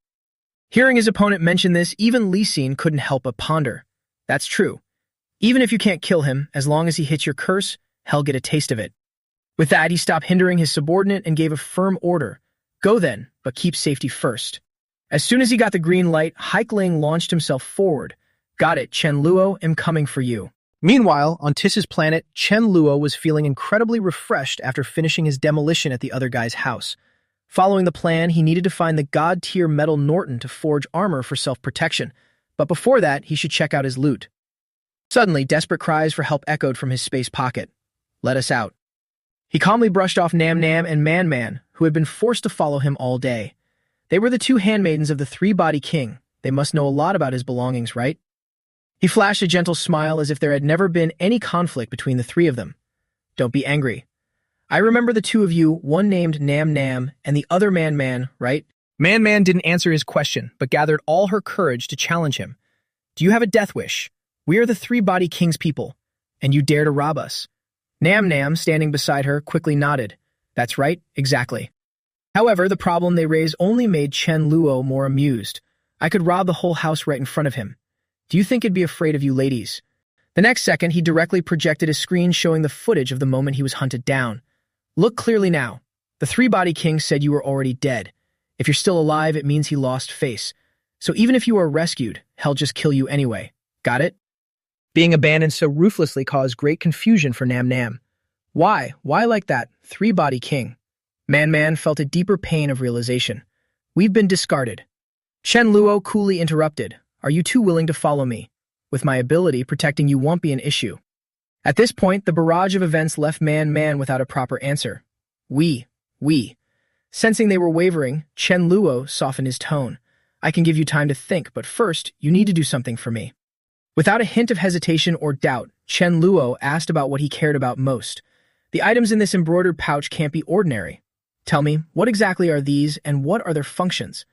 Hearing his opponent mention this, even Lee Sin couldn't help but ponder. That's true. Even if you can't kill him, as long as he hits your curse, he'll get a taste of it. With that, he stopped hindering his subordinate and gave a firm order. Go then, but keep safety first. As soon as he got the green light, Haekling launched himself forward. Got it, Chen Luo, am coming for you. Meanwhile, on Tiss's planet, Chen Luo was feeling incredibly refreshed after finishing his demolition at the other guy's house. Following the plan, he needed to find the god-tier metal Norton to forge armor for self-protection, but before that, he should check out his loot. Suddenly, desperate cries for help echoed from his space pocket. Let us out. He calmly brushed off Nam Nam and Man Man, who had been forced to follow him all day. They were the two handmaidens of the three-body king. They must know a lot about his belongings, right? He flashed a gentle smile as if there had never been any conflict between the three of them. Don't be angry. I remember the two of you, one named Nam Nam and the other Man Man, right? Man Man didn't answer his question, but gathered all her courage to challenge him. Do you have a death wish? We are the three-body king's people, and you dare to rob us. Nam Nam, standing beside her, quickly nodded. That's right, exactly. However, the problem they raised only made Chen Luo more amused. I could rob the whole house right in front of him. Do you think he'd be afraid of you ladies? The next second, he directly projected a screen showing the footage of the moment he was hunted down. Look clearly now. The three-body king said you were already dead. If you're still alive, it means he lost face. So even if you are rescued, he'll just kill you anyway. Got it? Being abandoned so ruthlessly caused great confusion for Nam Nam. Why? Why like that? Three-body king. Man Man felt a deeper pain of realization. We've been discarded. Chen Luo coolly interrupted. Are you too willing to follow me? With my ability, protecting you won't be an issue. At this point, the barrage of events left Man Man without a proper answer. We. Sensing they were wavering, Chen Luo softened his tone. I can give you time to think, but first, you need to do something for me. Without a hint of hesitation or doubt, Chen Luo asked about what he cared about most. The items in this embroidered pouch can't be ordinary. Tell me, what exactly are these and what are their functions?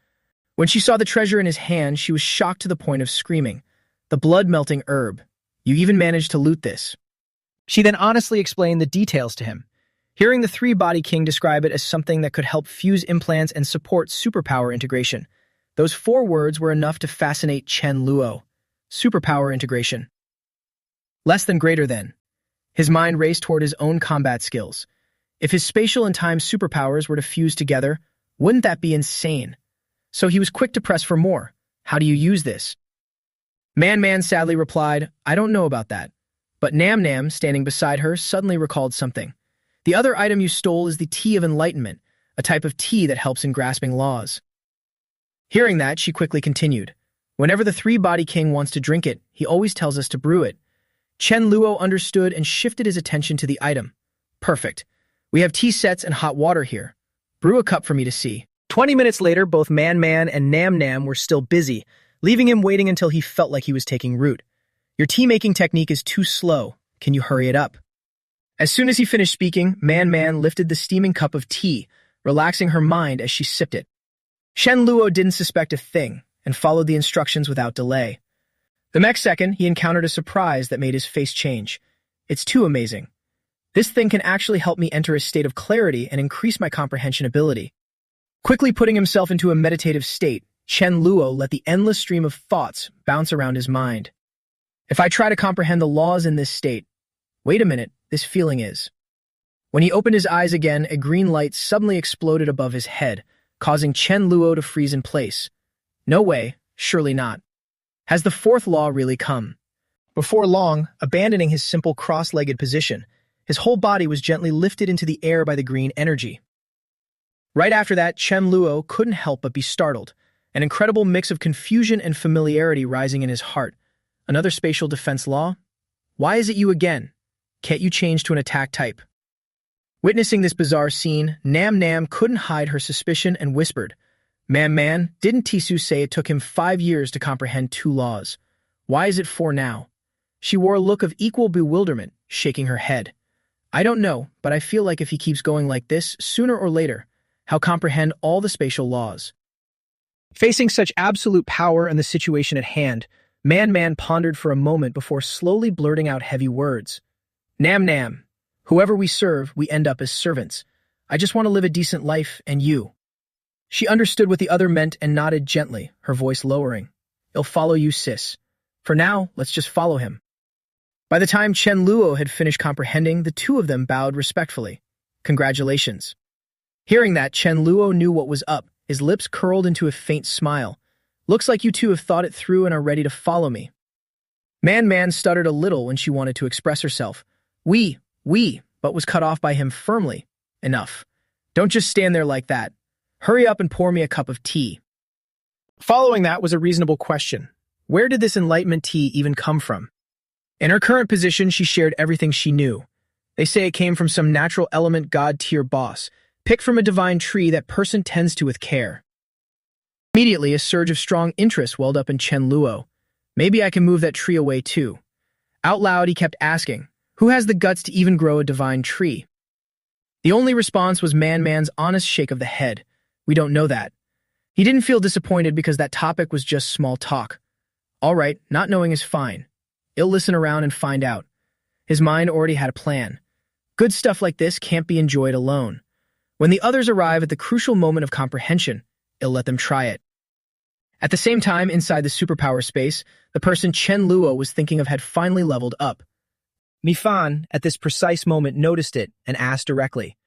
When she saw the treasure in his hand, she was shocked to the point of screaming. The blood-melting herb. You even managed to loot this. She then honestly explained the details to him. Hearing the three-body king describe it as something that could help fuse implants and support superpower integration. Those 4 words were enough to fascinate Chen Luo. Superpower integration. Less than greater than. His mind raced toward his own combat skills. If his spatial and time superpowers were to fuse together, wouldn't that be insane? So he was quick to press for more. How do you use this? Man Man sadly replied, I don't know about that. But Nam Nam, standing beside her, suddenly recalled something. The other item you stole is the Tea of Enlightenment, a type of tea that helps in grasping laws. Hearing that, she quickly continued. Whenever the three-body king wants to drink it, he always tells us to brew it. Chen Luo understood and shifted his attention to the item. Perfect. We have tea sets and hot water here. Brew a cup for me to see. 20 minutes later, both Man Man and Nam Nam were still busy, leaving him waiting until he felt like he was taking root. Your tea-making technique is too slow. Can you hurry it up? As soon as he finished speaking, Man Man lifted the steaming cup of tea, relaxing her mind as she sipped it. Chen Luo didn't suspect a thing and followed the instructions without delay. The next second, he encountered a surprise that made his face change. It's too amazing. This thing can actually help me enter a state of clarity and increase my comprehension ability. Quickly putting himself into a meditative state, Chen Luo let the endless stream of thoughts bounce around his mind. If I try to comprehend the laws in this state, wait a minute, this feeling is. When he opened his eyes again, a green light suddenly exploded above his head, causing Chen Luo to freeze in place. No way, surely not. Has the fourth law really come? Before long, abandoning his simple cross-legged position, his whole body was gently lifted into the air by the green energy. Right after that, Chen Luo couldn't help but be startled, an incredible mix of confusion and familiarity rising in his heart. Another spatial defense law? Why is it you again? Can't you change to an attack type? Witnessing this bizarre scene, Nam Nam couldn't hide her suspicion and whispered, Man, didn't Tisu say it took him 5 years to comprehend 2 laws? Why is it 4 now? She wore a look of equal bewilderment, shaking her head. I don't know, but I feel like if he keeps going like this, sooner or later, he'll comprehend all the spatial laws. Facing such absolute power and the situation at hand, Man pondered for a moment before slowly blurting out heavy words. Nam, whoever we serve, we end up as servants. I just want to live a decent life, and you. She understood what the other meant and nodded gently, her voice lowering. He'll follow you, sis. For now, let's just follow him. By the time Chen Luo had finished comprehending, the two of them bowed respectfully. Congratulations. Hearing that, Chen Luo knew what was up. His lips curled into a faint smile. Looks like you two have thought it through and are ready to follow me. Man stuttered a little when she wanted to express herself. We, but was cut off by him firmly. Enough. Don't just stand there like that. Hurry up and pour me a cup of tea. Following that was a reasonable question. Where did this enlightenment tea even come from? In her current position, she shared everything she knew. They say it came from some natural element god-tier boss, picked from a divine tree that person tends to with care. Immediately, a surge of strong interest welled up in Chen Luo. Maybe I can move that tree away too. Out loud, he kept asking, who has the guts to even grow a divine tree? The only response was Man's honest shake of the head. We don't know that. He didn't feel disappointed because that topic was just small talk. All right, not knowing is fine. He'll listen around and find out. His mind already had a plan. Good stuff like this can't be enjoyed alone. When the others arrive at the crucial moment of comprehension, he'll let them try it. At the same time, inside the superpower space, the person Chen Luo was thinking of had finally leveled up. Mifan, at this precise moment, noticed it and asked directly,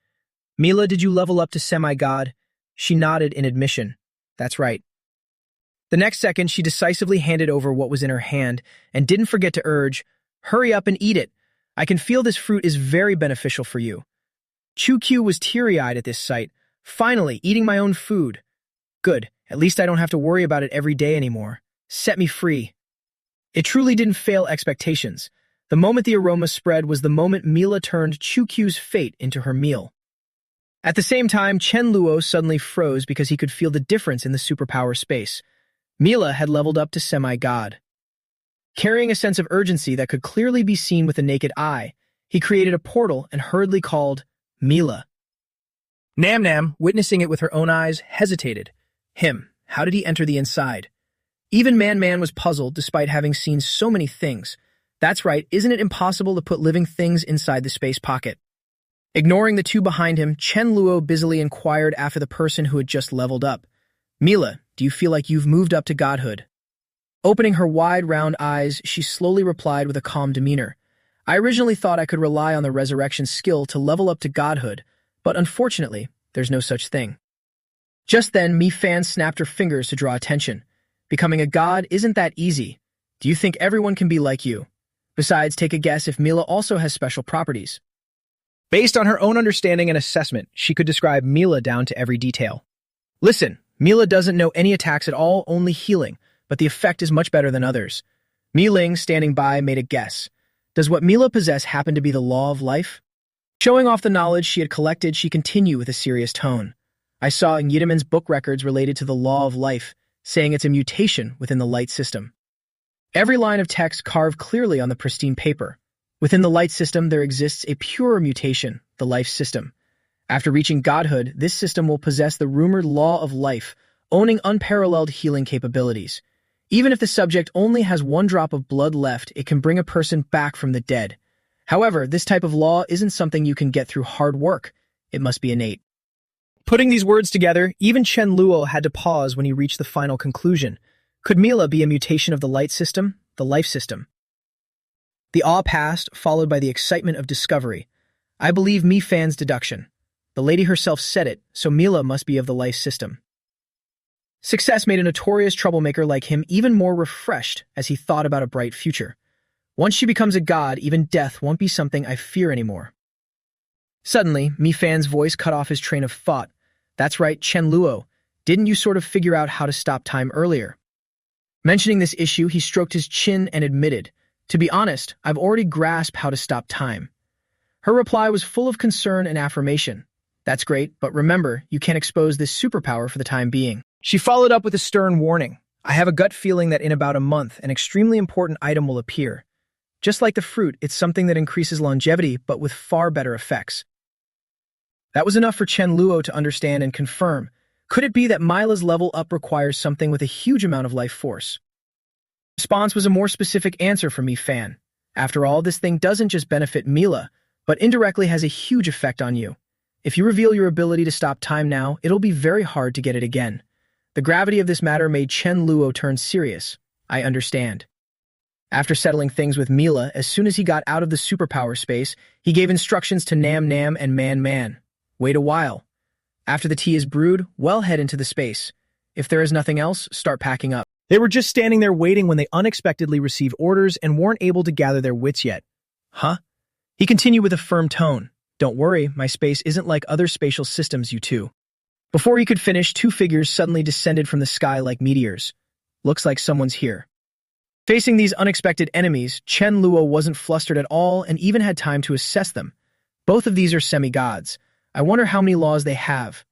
Mila, did you level up to semi-god? She nodded in admission. That's right. The next second, she decisively handed over what was in her hand and didn't forget to urge, hurry up and eat it. I can feel this fruit is very beneficial for you. Chu-Q was teary-eyed at this sight. Finally, eating my own food. Good, at least I don't have to worry about it every day anymore. Set me free. It truly didn't fail expectations. The moment the aroma spread was the moment Mila turned Chu-Q's fate into her meal. At the same time, Chen Luo suddenly froze because he could feel the difference in the superpower space. Mila had leveled up to semi-god. Carrying a sense of urgency that could clearly be seen with the naked eye, he created a portal and hurriedly called Mila. Nam, witnessing it with her own eyes, hesitated. How did he enter the inside? Even Man was puzzled despite having seen so many things. That's right, isn't it impossible to put living things inside the space pocket? Ignoring the two behind him, Chen Luo busily inquired after the person who had just leveled up. Mila, do you feel like you've moved up to godhood? Opening her wide, round eyes, she slowly replied with a calm demeanor. I originally thought I could rely on the resurrection skill to level up to godhood, but unfortunately, there's no such thing. Just then, Mi-Fan snapped her fingers to draw attention. Becoming a god isn't that easy. Do you think everyone can be like you? Besides, take a guess if Mila also has special properties. Based on her own understanding and assessment, she could describe Mila down to every detail. Listen, Mila doesn't know any attacks at all, only healing, but the effect is much better than others. Mi Ling, standing by, made a guess. Does what Mila possess happen to be the law of life? Showing off the knowledge she had collected, she continued with a serious tone. I saw in Yidaman's book records related to the law of life, saying it's a mutation within the light system. Every line of text carved clearly on the pristine paper. Within the light system, there exists a purer mutation, the life system. After reaching godhood, this system will possess the rumored law of life, owning unparalleled healing capabilities. Even if the subject only has 1 drop of blood left, it can bring a person back from the dead. However, this type of law isn't something you can get through hard work. It must be innate. Putting these words together, even Chen Luo had to pause when he reached the final conclusion. Could Mila be a mutation of the light system, the life system? The awe passed, followed by the excitement of discovery. I believe Mi Fan's deduction. The lady herself said it, so Mila must be of the life system. Success made a notorious troublemaker like him even more refreshed as he thought about a bright future. Once she becomes a god, even death won't be something I fear anymore. Suddenly, Mi Fan's voice cut off his train of thought. That's right, Chen Luo. Didn't you sort of figure out how to stop time earlier? Mentioning this issue, he stroked his chin and admitted, to be honest, I've already grasped how to stop time. Her reply was full of concern and affirmation. That's great, but remember, you can't expose this superpower for the time being. She followed up with a stern warning. I have a gut feeling that in about a month, an extremely important item will appear. Just like the fruit, it's something that increases longevity, but with far better effects. That was enough for Chen Luo to understand and confirm. Could it be that Mila's level up requires something with a huge amount of life force? Response was a more specific answer from Mi Fan. After all, this thing doesn't just benefit Mila, but indirectly has a huge effect on you. If you reveal your ability to stop time now, it'll be very hard to get it again. The gravity of this matter made Chen Luo turn serious. I understand. After settling things with Mila, as soon as he got out of the superpower space, he gave instructions to Nam Nam and Man Man. Wait a while. After the tea is brewed, well head into the space. If there is nothing else, start packing up. They were just standing there waiting when they unexpectedly received orders and weren't able to gather their wits yet. Huh? He continued with a firm tone. Don't worry, my space isn't like other spatial systems, you two. Before he could finish, two figures suddenly descended from the sky like meteors. Looks like someone's here. Facing these unexpected enemies, Chen Luo wasn't flustered at all and even had time to assess them. Both of these are semi-gods. I wonder how many laws they have.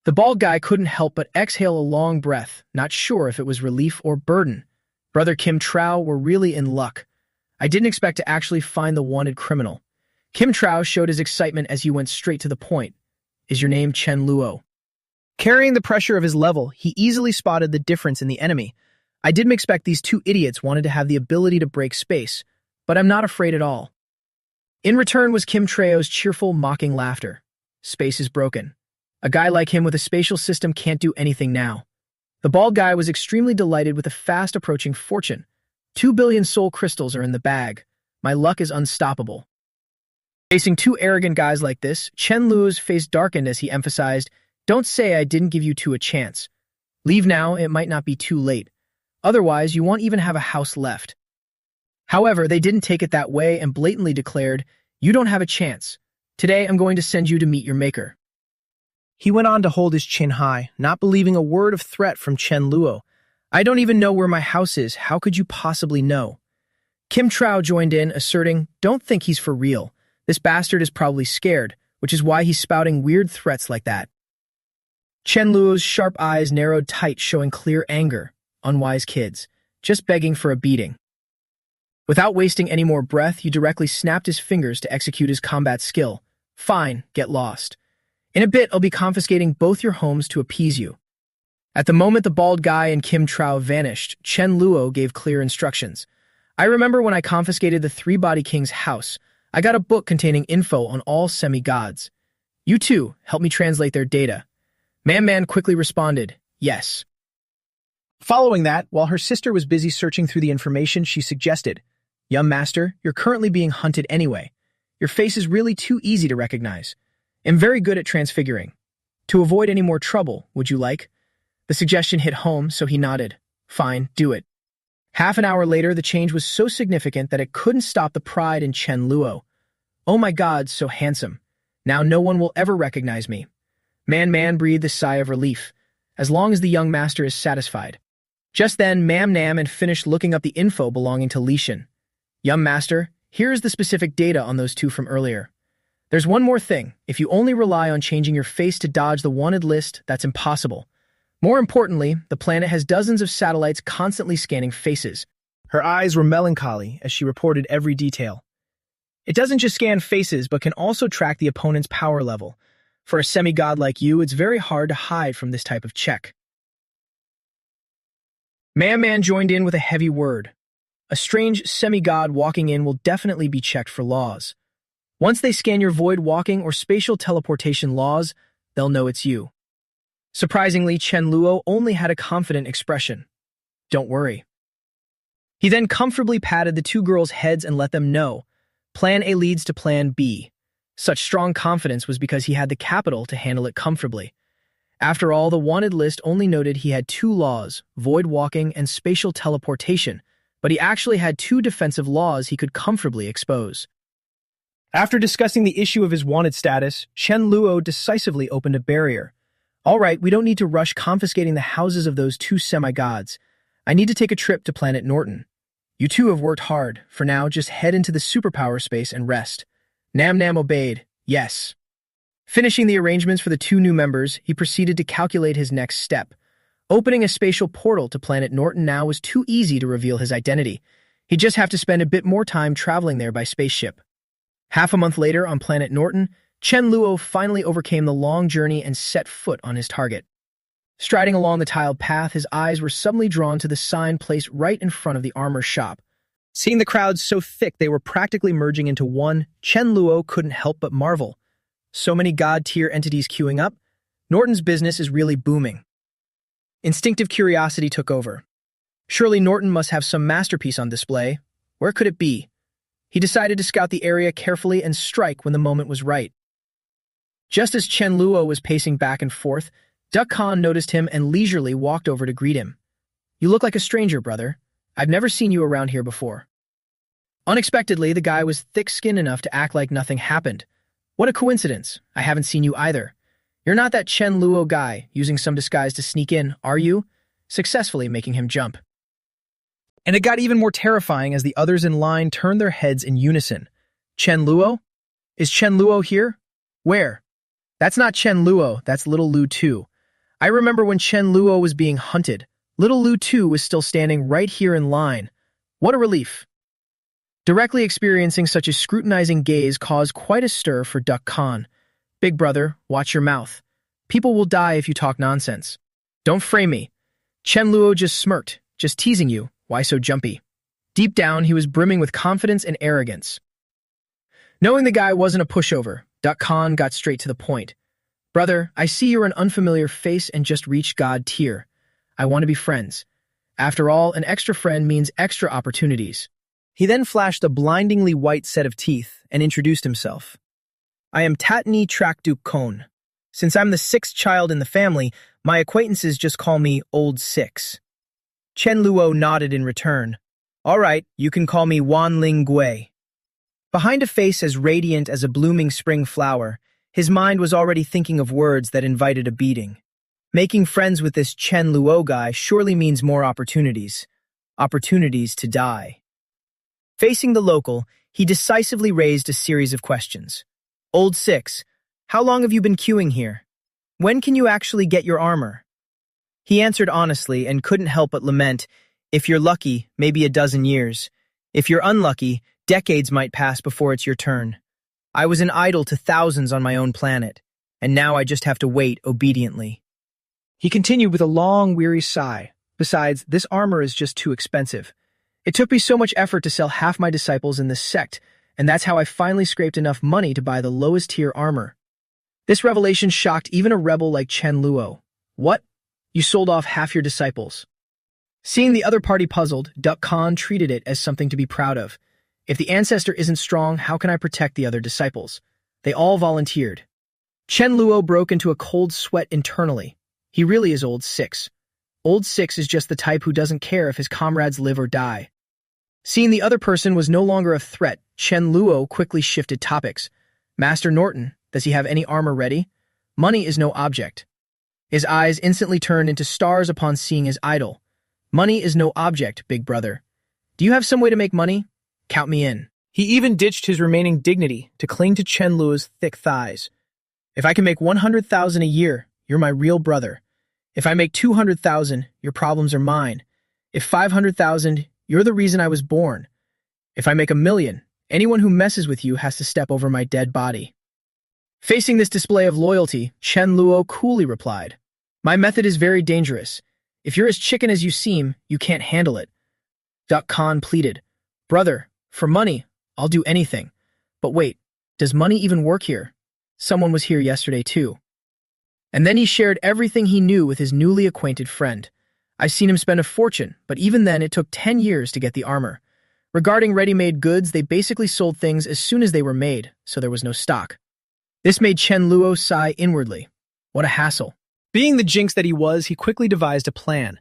The bald guy couldn't help but exhale a long breath, not sure if it was relief or burden. Brother Kim Trao were really in luck. I didn't expect to actually find the wanted criminal. Kim Trao showed his excitement as he went straight to the point. Is your name Chen Luo? Carrying the pressure of his level, he easily spotted the difference in the enemy. I didn't expect these two idiots wanted to have the ability to break space, but I'm not afraid at all. In return was Kim Trao's cheerful, mocking laughter. Space is broken. A guy like him with a spatial system can't do anything now. The bald guy was extremely delighted with a fast-approaching fortune. 2 billion soul crystals are in the bag. My luck is unstoppable. Facing two arrogant guys like this, Chen Luo's face darkened as he emphasized, don't say I didn't give you two a chance. Leave now, it might not be too late. Otherwise, you won't even have a house left. However, they didn't take it that way and blatantly declared, you don't have a chance. Today, I'm going to send you to meet your maker. He went on to hold his chin high, not believing a word of threat from Chen Luo. I don't even know where my house is. How could you possibly know? Kim Trao joined in, asserting, don't think he's for real. This bastard is probably scared, which is why he's spouting weird threats like that. Chen Luo's sharp eyes narrowed tight, showing clear anger. Unwise kids, just begging for a beating. Without wasting any more breath, he directly snapped his fingers to execute his combat skill. Fine, get lost. In a bit, I'll be confiscating both your homes to appease you. At the moment the bald guy and Kim Trao vanished, Chen Luo gave clear instructions. I remember when I confiscated the Three-Body King's house, I got a book containing info on all semi-gods. You too, help me translate their data. Man Man quickly responded, yes. Following that, while her sister was busy searching through the information, she suggested, Young Master, you're currently being hunted anyway. Your face is really too easy to recognize. I'm very good at transfiguring. To avoid any more trouble, would you like? The suggestion hit home, so he nodded. Fine, do it. Half an hour later, the change was so significant that it couldn't stop the pride in Chen Luo. Oh my god, so handsome. Now no one will ever recognize me. Man Man breathed a sigh of relief, as long as the young master is satisfied. Just then, Mam Nam had finished looking up the info belonging to Lishan. Young master, here is the specific data on those two from earlier. There's one more thing. If you only rely on changing your face to dodge the wanted list, that's impossible. More importantly, the planet has dozens of satellites constantly scanning faces. Her eyes were melancholy as she reported every detail. It doesn't just scan faces, but can also track the opponent's power level. For a semi-god like you, it's very hard to hide from this type of check. Man joined in with a heavy word. A strange semi-god walking in will definitely be checked for laws. Once they scan your void walking or spatial teleportation laws, they'll know it's you. Surprisingly, Chen Luo only had a confident expression. Don't worry. He then comfortably patted the two girls' heads and let them know, Plan A leads to Plan B. Such strong confidence was because he had the capital to handle it comfortably. After all, the wanted list only noted he had two laws, void walking and spatial teleportation, but he actually had two defensive laws he could comfortably expose. After discussing the issue of his wanted status, Chen Luo decisively opened a barrier. All right, we don't need to rush confiscating the houses of those two semi-gods. I need to take a trip to planet Norton. You two have worked hard. For now, just head into the superpower space and rest. Nam Nam obeyed. Yes. Finishing the arrangements for the two new members, he proceeded to calculate his next step. Opening a spatial portal to planet Norton now was too easy to reveal his identity. He'd just have to spend a bit more time traveling there by spaceship. Half a month later, on planet Norton, Chen Luo finally overcame the long journey and set foot on his target. Striding along the tiled path, his eyes were suddenly drawn to the sign placed right in front of the armor shop. Seeing the crowds so thick they were practically merging into one, Chen Luo couldn't help but marvel. So many god-tier entities queuing up, Norton's business is really booming. Instinctive curiosity took over. Surely Norton must have some masterpiece on display. Where could it be? He decided to scout the area carefully and strike when the moment was right. Just as Chen Luo was pacing back and forth, Duck Khan noticed him and leisurely walked over to greet him. You look like a stranger, brother. I've never seen you around here before. Unexpectedly, the guy was thick-skinned enough to act like nothing happened. What a coincidence. I haven't seen you either. You're not that Chen Luo guy using some disguise to sneak in, are you? Successfully making him jump. And it got even more terrifying as the others in line turned their heads in unison. Chen Luo? Is Chen Luo here? Where? That's not Chen Luo, that's little Lu Tu. I remember when Chen Luo was being hunted. Little Lu Tu was still standing right here in line. What a relief. Directly experiencing such a scrutinizing gaze caused quite a stir for Duck Khan. Big brother, watch your mouth. People will die if you talk nonsense. Don't frame me. Chen Luo just smirked, just teasing you. Why so jumpy? Deep down, he was brimming with confidence and arrogance. Knowing the guy wasn't a pushover, Duck Khan got straight to the point. Brother, I see you're an unfamiliar face and just reached God tier. I want to be friends. After all, an extra friend means extra opportunities. He then flashed a blindingly white set of teeth and introduced himself. I am Tatni Trakduk Kon. Since I'm the sixth child in the family, my acquaintances just call me Old Six. Chen Luo nodded in return. All right, you can call me Wan Ling Gui. Behind a face as radiant as a blooming spring flower, his mind was already thinking of words that invited a beating. Making friends with this Chen Luo guy surely means more opportunities. Opportunities to die. Facing the local, he decisively raised a series of questions. Old Six, how long have you been queuing here? When can you actually get your armor? He answered honestly and couldn't help but lament, if you're lucky, maybe a dozen years. If you're unlucky, decades might pass before it's your turn. I was an idol to thousands on my own planet, and now I just have to wait obediently. He continued with a long, weary sigh. Besides, this armor is just too expensive. It took me so much effort to sell half my disciples in this sect, and that's how I finally scraped enough money to buy the lowest tier armor. This revelation shocked even a rebel like Chen Luo. What? You sold off half your disciples. Seeing the other party puzzled, Duck Khan treated it as something to be proud of. If the ancestor isn't strong, how can I protect the other disciples? They all volunteered. Chen Luo broke into a cold sweat internally. He really is Old Six. Old Six is just the type who doesn't care if his comrades live or die. Seeing the other person was no longer a threat, Chen Luo quickly shifted topics. Master Norton, does he have any armor ready? Money is no object. His eyes instantly turned into stars upon seeing his idol. Money is no object, big brother. Do you have some way to make money? Count me in. He even ditched his remaining dignity to cling to Chen Luo's thick thighs. If I can make 100,000 a year, you're my real brother. If I make 200,000, your problems are mine. If 500,000, you're the reason I was born. If I make 1,000,000, anyone who messes with you has to step over my dead body. Facing this display of loyalty, Chen Luo coolly replied, My method is very dangerous. If you're as chicken as you seem, you can't handle it. Duck Khan pleaded, Brother, for money, I'll do anything. But wait, does money even work here? Someone was here yesterday too. And then he shared everything he knew with his newly acquainted friend. I've seen him spend a fortune, but even then it took 10 years to get the armor. Regarding ready-made goods, they basically sold things as soon as they were made, so there was no stock. This made Chen Luo sigh inwardly. What a hassle. Being the jinx that he was, he quickly devised a plan.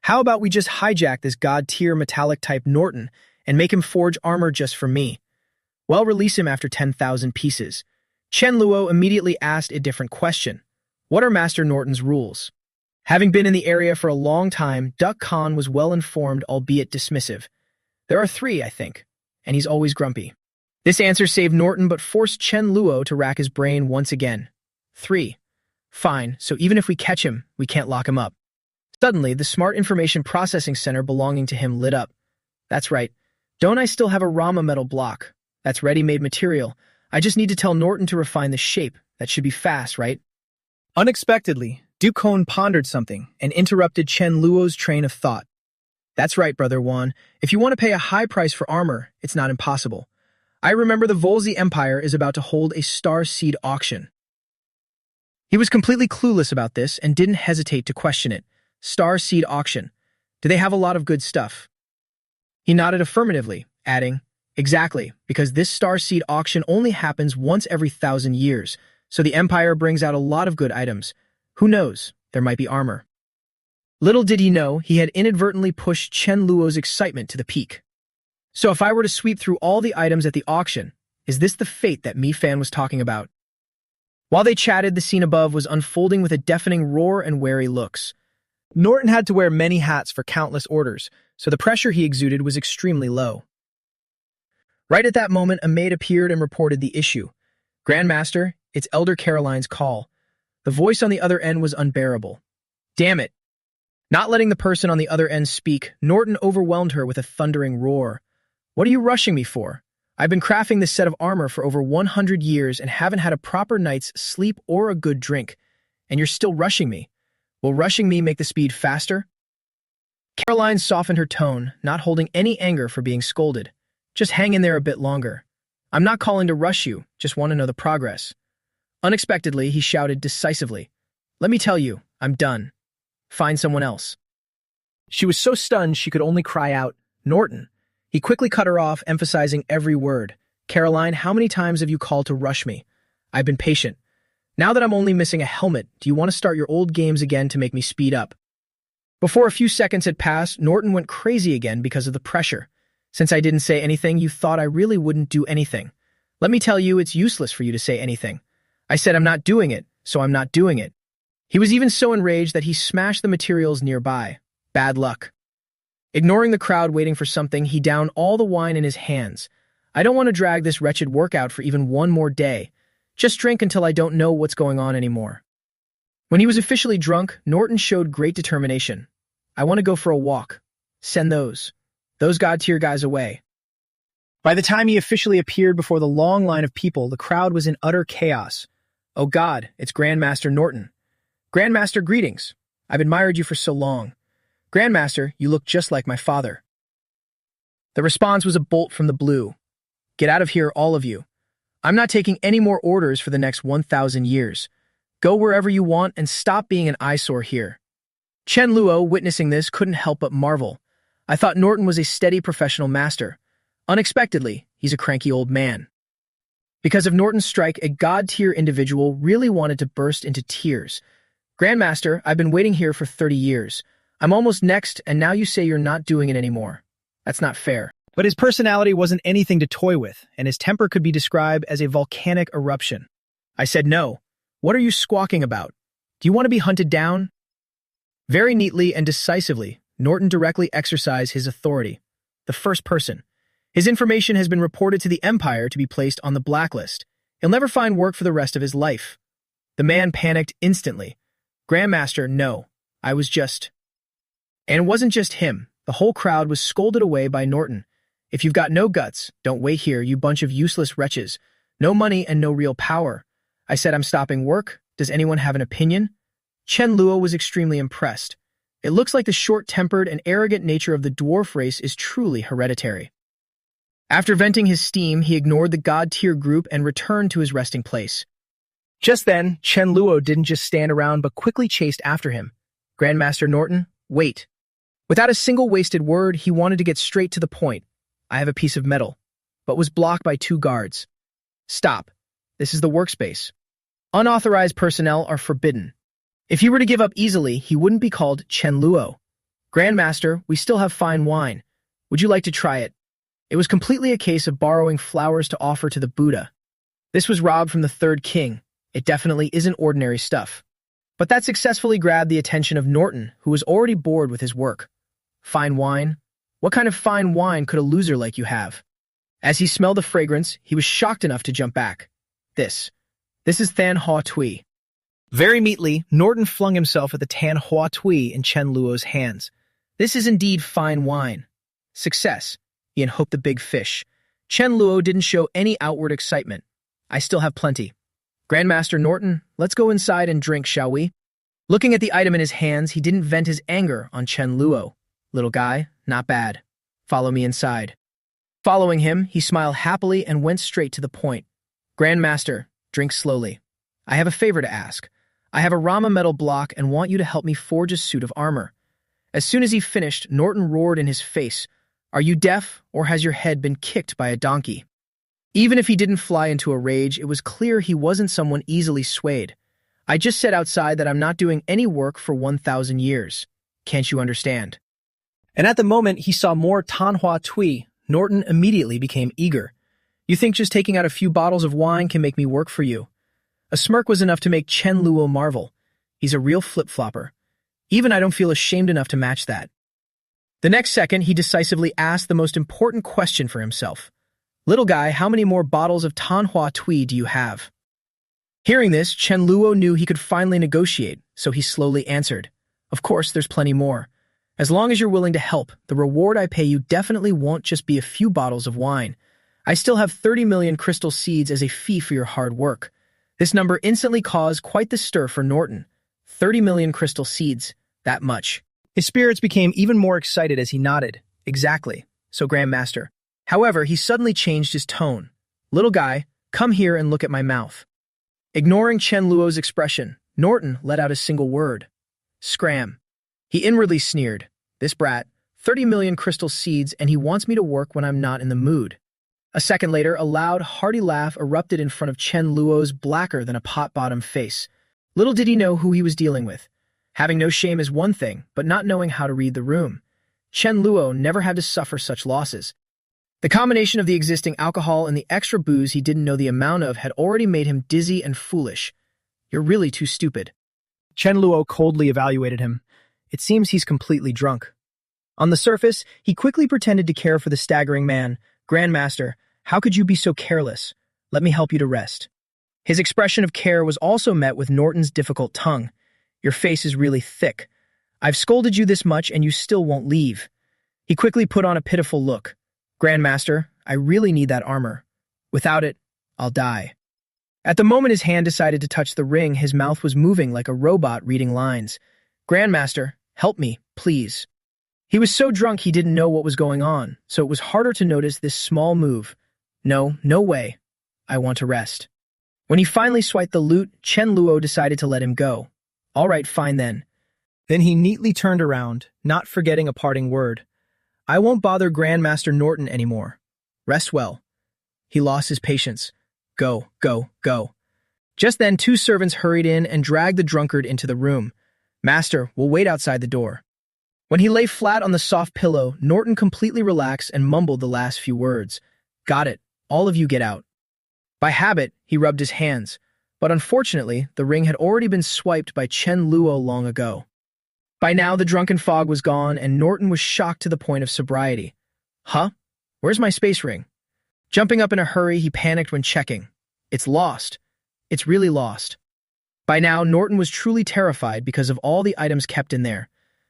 How about we just hijack this god-tier metallic-type Norton and make him forge armor just for me? Well, release him after 10,000 pieces. Chen Luo immediately asked a different question. What are Master Norton's rules? Having been in the area for a long time, Duck Khan was well-informed, albeit dismissive. There are 3, I think, and he's always grumpy. This answer saved Norton but forced Chen Luo to rack his brain once again. 3. Fine, so even if we catch him, we can't lock him up. Suddenly, the smart information processing center belonging to him lit up. That's right. Don't I still have a Rama metal block? That's ready-made material. I just need to tell Norton to refine the shape. That should be fast, right? Unexpectedly, Dukon pondered something and interrupted Chen Luo's train of thought. That's right, Brother Wan. If you want to pay a high price for armor, it's not impossible. I remember the Volzi Empire is about to hold a star seed auction. He was completely clueless about this and didn't hesitate to question it. Star seed auction. Do they have a lot of good stuff? He nodded affirmatively, adding, exactly, because this star seed auction only happens once every 1,000 years, so the Empire brings out a lot of good items. Who knows? There might be armor. Little did he know, he had inadvertently pushed Chen Luo's excitement to the peak. So if I were to sweep through all the items at the auction, is this the fate that Mi-Fan was talking about? While they chatted, the scene above was unfolding with a deafening roar and wary looks. Norton had to wear many hats for countless orders, so the pressure he exuded was extremely low. Right at that moment, a maid appeared and reported the issue. Grandmaster, it's Elder Caroline's call. The voice on the other end was unbearable. Damn it! Not letting the person on the other end speak, Norton overwhelmed her with a thundering roar. What are you rushing me for? I've been crafting this set of armor for over 100 years and haven't had a proper night's sleep or a good drink. And you're still rushing me. Will rushing me make the speed faster? Caroline softened her tone, not holding any anger for being scolded. Just hang in there a bit longer. I'm not calling to rush you, just want to know the progress. Unexpectedly, he shouted decisively. Let me tell you, I'm done. Find someone else. She was so stunned she could only cry out, Norton. He quickly cut her off, emphasizing every word. Caroline, how many times have you called to rush me? I've been patient. Now that I'm only missing a helmet, do you want to start your old games again to make me speed up? Before a few seconds had passed, Norton went crazy again because of the pressure. Since I didn't say anything, you thought I really wouldn't do anything. Let me tell you, it's useless for you to say anything. I said I'm not doing it, so I'm not doing it. He was even so enraged that he smashed the materials nearby. Bad luck. Ignoring the crowd waiting for something, he downed all the wine in his hands. I don't want to drag this wretched workout for even one more day. Just drink until I don't know what's going on anymore. When he was officially drunk, Norton showed great determination. I want to go for a walk. Send those god-tier guys away. By the time he officially appeared before the long line of people, the crowd was in utter chaos. Oh God, it's Grandmaster Norton. Grandmaster, greetings. I've admired you for so long. Grandmaster, you look just like my father. The response was a bolt from the blue. Get out of here, all of you. I'm not taking any more orders for the next 1,000 years. Go wherever you want and stop being an eyesore here. Chen Luo, witnessing this, couldn't help but marvel. I thought Norton was a steady professional master. Unexpectedly, he's a cranky old man. Because of Norton's strike, a god-tier individual really wanted to burst into tears. Grandmaster, I've been waiting here for 30 years. I'm almost next, and now you say you're not doing it anymore. That's not fair. But his personality wasn't anything to toy with, and his temper could be described as a volcanic eruption. I said no. What are you squawking about? Do you want to be hunted down? Very neatly and decisively, Norton directly exercised his authority. The first person. His information has been reported to the Empire to be placed on the blacklist. He'll never find work for the rest of his life. The man panicked instantly. Grandmaster, no. I was just... And it wasn't just him. The whole crowd was scolded away by Norton. If you've got no guts, don't wait here, you bunch of useless wretches. No money and no real power. I said I'm stopping work. Does anyone have an opinion? Chen Luo was extremely impressed. It looks like the short-tempered and arrogant nature of the dwarf race is truly hereditary. After venting his steam, he ignored the god-tier group and returned to his resting place. Just then, Chen Luo didn't just stand around but quickly chased after him. Grandmaster Norton, wait. Without a single wasted word, he wanted to get straight to the point. I have a piece of metal, but was blocked by 2 guards. Stop. This is the workspace. Unauthorized personnel are forbidden. If he were to give up easily, he wouldn't be called Chen Luo. Grandmaster, we still have fine wine. Would you like to try it? It was completely a case of borrowing flowers to offer to the Buddha. This was robbed from the third king. It definitely isn't ordinary stuff. But that successfully grabbed the attention of Norton, who was already bored with his work. Fine wine? What kind of fine wine could a loser like you have? As he smelled the fragrance, he was shocked enough to jump back. This is Than Hoa Tui. Very neatly, Norton flung himself at the Tan Hoa Tui in Chen Luo's hands. This is indeed fine wine. Success. He unhooked the big fish. Chen Luo didn't show any outward excitement. I still have plenty. Grandmaster Norton, let's go inside and drink, shall we? Looking at the item in his hands, he didn't vent his anger on Chen Luo. Little guy, not bad. Follow me inside. Following him, he smiled happily and went straight to the point. Grandmaster, drink slowly. I have a favor to ask. I have a Rama metal block and want you to help me forge a suit of armor. As soon as he finished, Norton roared in his face. Are you deaf, or has your head been kicked by a donkey? Even if he didn't fly into a rage, it was clear he wasn't someone easily swayed. I just said outside that I'm not doing any work for 1,000 years. Can't you understand? And at the moment he saw more Tan Hoa Tui, Norton immediately became eager. You think just taking out a few bottles of wine can make me work for you? A smirk was enough to make Chen Luo marvel. He's a real flip-flopper. Even I don't feel ashamed enough to match that. The next second, he decisively asked the most important question for himself. Little guy, how many more bottles of Tan Hoa Tui do you have? Hearing this, Chen Luo knew he could finally negotiate, so he slowly answered. Of course, there's plenty more. As long as you're willing to help, the reward I pay you definitely won't just be a few bottles of wine. I still have 30 million crystal seeds as a fee for your hard work. This number instantly caused quite the stir for Norton. 30 million crystal seeds, that much. His spirits became even more excited as he nodded. Exactly. So, Grandmaster. However, he suddenly changed his tone. Little guy, come here and look at my mouth. Ignoring Chen Luo's expression, Norton let out a single word. Scram. He inwardly sneered. This brat, 30 million crystal seeds, and he wants me to work when I'm not in the mood. A second later, a loud, hearty laugh erupted in front of Chen Luo's blacker-than-a-pot-bottom face. Little did he know who he was dealing with. Having no shame is one thing, but not knowing how to read the room. Chen Luo never had to suffer such losses. The combination of the existing alcohol and the extra booze he didn't know the amount of had already made him dizzy and foolish. You're really too stupid. Chen Luo coldly evaluated him. It seems he's completely drunk. On the surface, he quickly pretended to care for the staggering man. Grandmaster, how could you be so careless? Let me help you to rest. His expression of care was also met with Norton's difficult tongue. Your face is really thick. I've scolded you this much and you still won't leave. He quickly put on a pitiful look. Grandmaster, I really need that armor. Without it, I'll die. At the moment his hand decided to touch the ring, his mouth was moving like a robot reading lines. Grandmaster, help me, please. He was so drunk he didn't know what was going on, so it was harder to notice this small move. No way. I want to rest. When he finally swiped the loot, Chen Luo decided to let him go. All right, fine then. Then he neatly turned around, not forgetting a parting word. I won't bother Grandmaster Norton anymore. Rest well. He lost his patience. Go. Just then, 2 servants hurried in and dragged the drunkard into the room. Master, we'll wait outside the door. When he lay flat on the soft pillow, Norton completely relaxed and mumbled the last few words. Got it. All of you get out. By habit, he rubbed his hands. But unfortunately, the ring had already been swiped by Chen Luo long ago. By now, the drunken fog was gone, and Norton was shocked to the point of sobriety. Huh? Where's my space ring? Jumping up in a hurry, he panicked when checking. It's lost. It's really lost. By now, Norton was truly terrified because of all the items kept in there.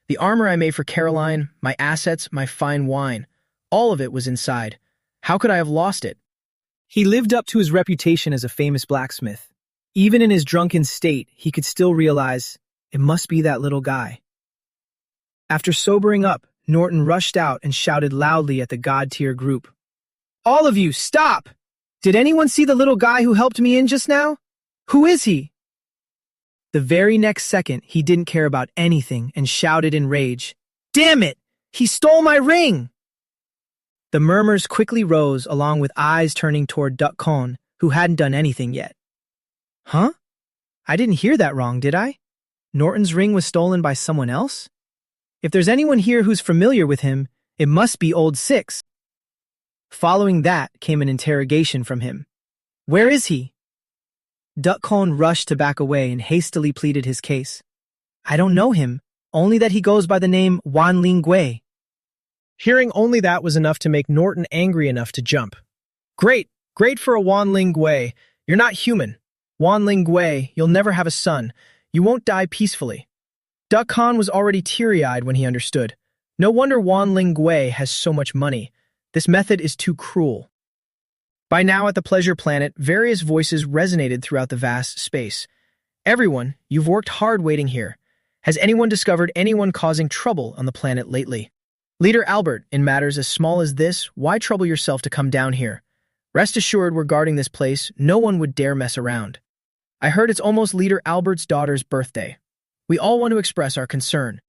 The armor I made for Caroline, my assets, my fine wine. All of it was inside. How could I have lost it? He lived up to his reputation as a famous blacksmith. Even in his drunken state, he could still realize, it must be that little guy. After sobering up, Norton rushed out and shouted loudly at the God-tier group. All of you, stop! Did anyone see the little guy who helped me in just now? Who is he? The very next second, he didn't care about anything and shouted in rage. Damn it! He stole my ring! The murmurs quickly rose, along with eyes turning toward Duck Con, who hadn't done anything yet. Huh? I didn't hear that wrong, did I? Norton's ring was stolen by someone else? If there's anyone here who's familiar with him, it must be Old Six. Following that came an interrogation from him. Where is he? Duck Con rushed to back away and hastily pleaded his case. I don't know him, only that he goes by the name Wan Ling Gui. Hearing only that was enough to make Norton angry enough to jump. Great for a Wan Ling Gui. You're not human. Wan Ling Gui, you'll never have a son. You won't die peacefully. Duck Con was already teary-eyed when he understood. No wonder Wan Ling Gui has so much money. This method is too cruel. By now at the Pleasure Planet, various voices resonated throughout the vast space. Everyone, you've worked hard waiting here. Has anyone discovered anyone causing trouble on the planet lately? Leader Albert, in matters as small as this, why trouble yourself to come down here? Rest assured we're guarding this place, no one would dare mess around. I heard it's almost Leader Albert's daughter's birthday. We all want to express our concern.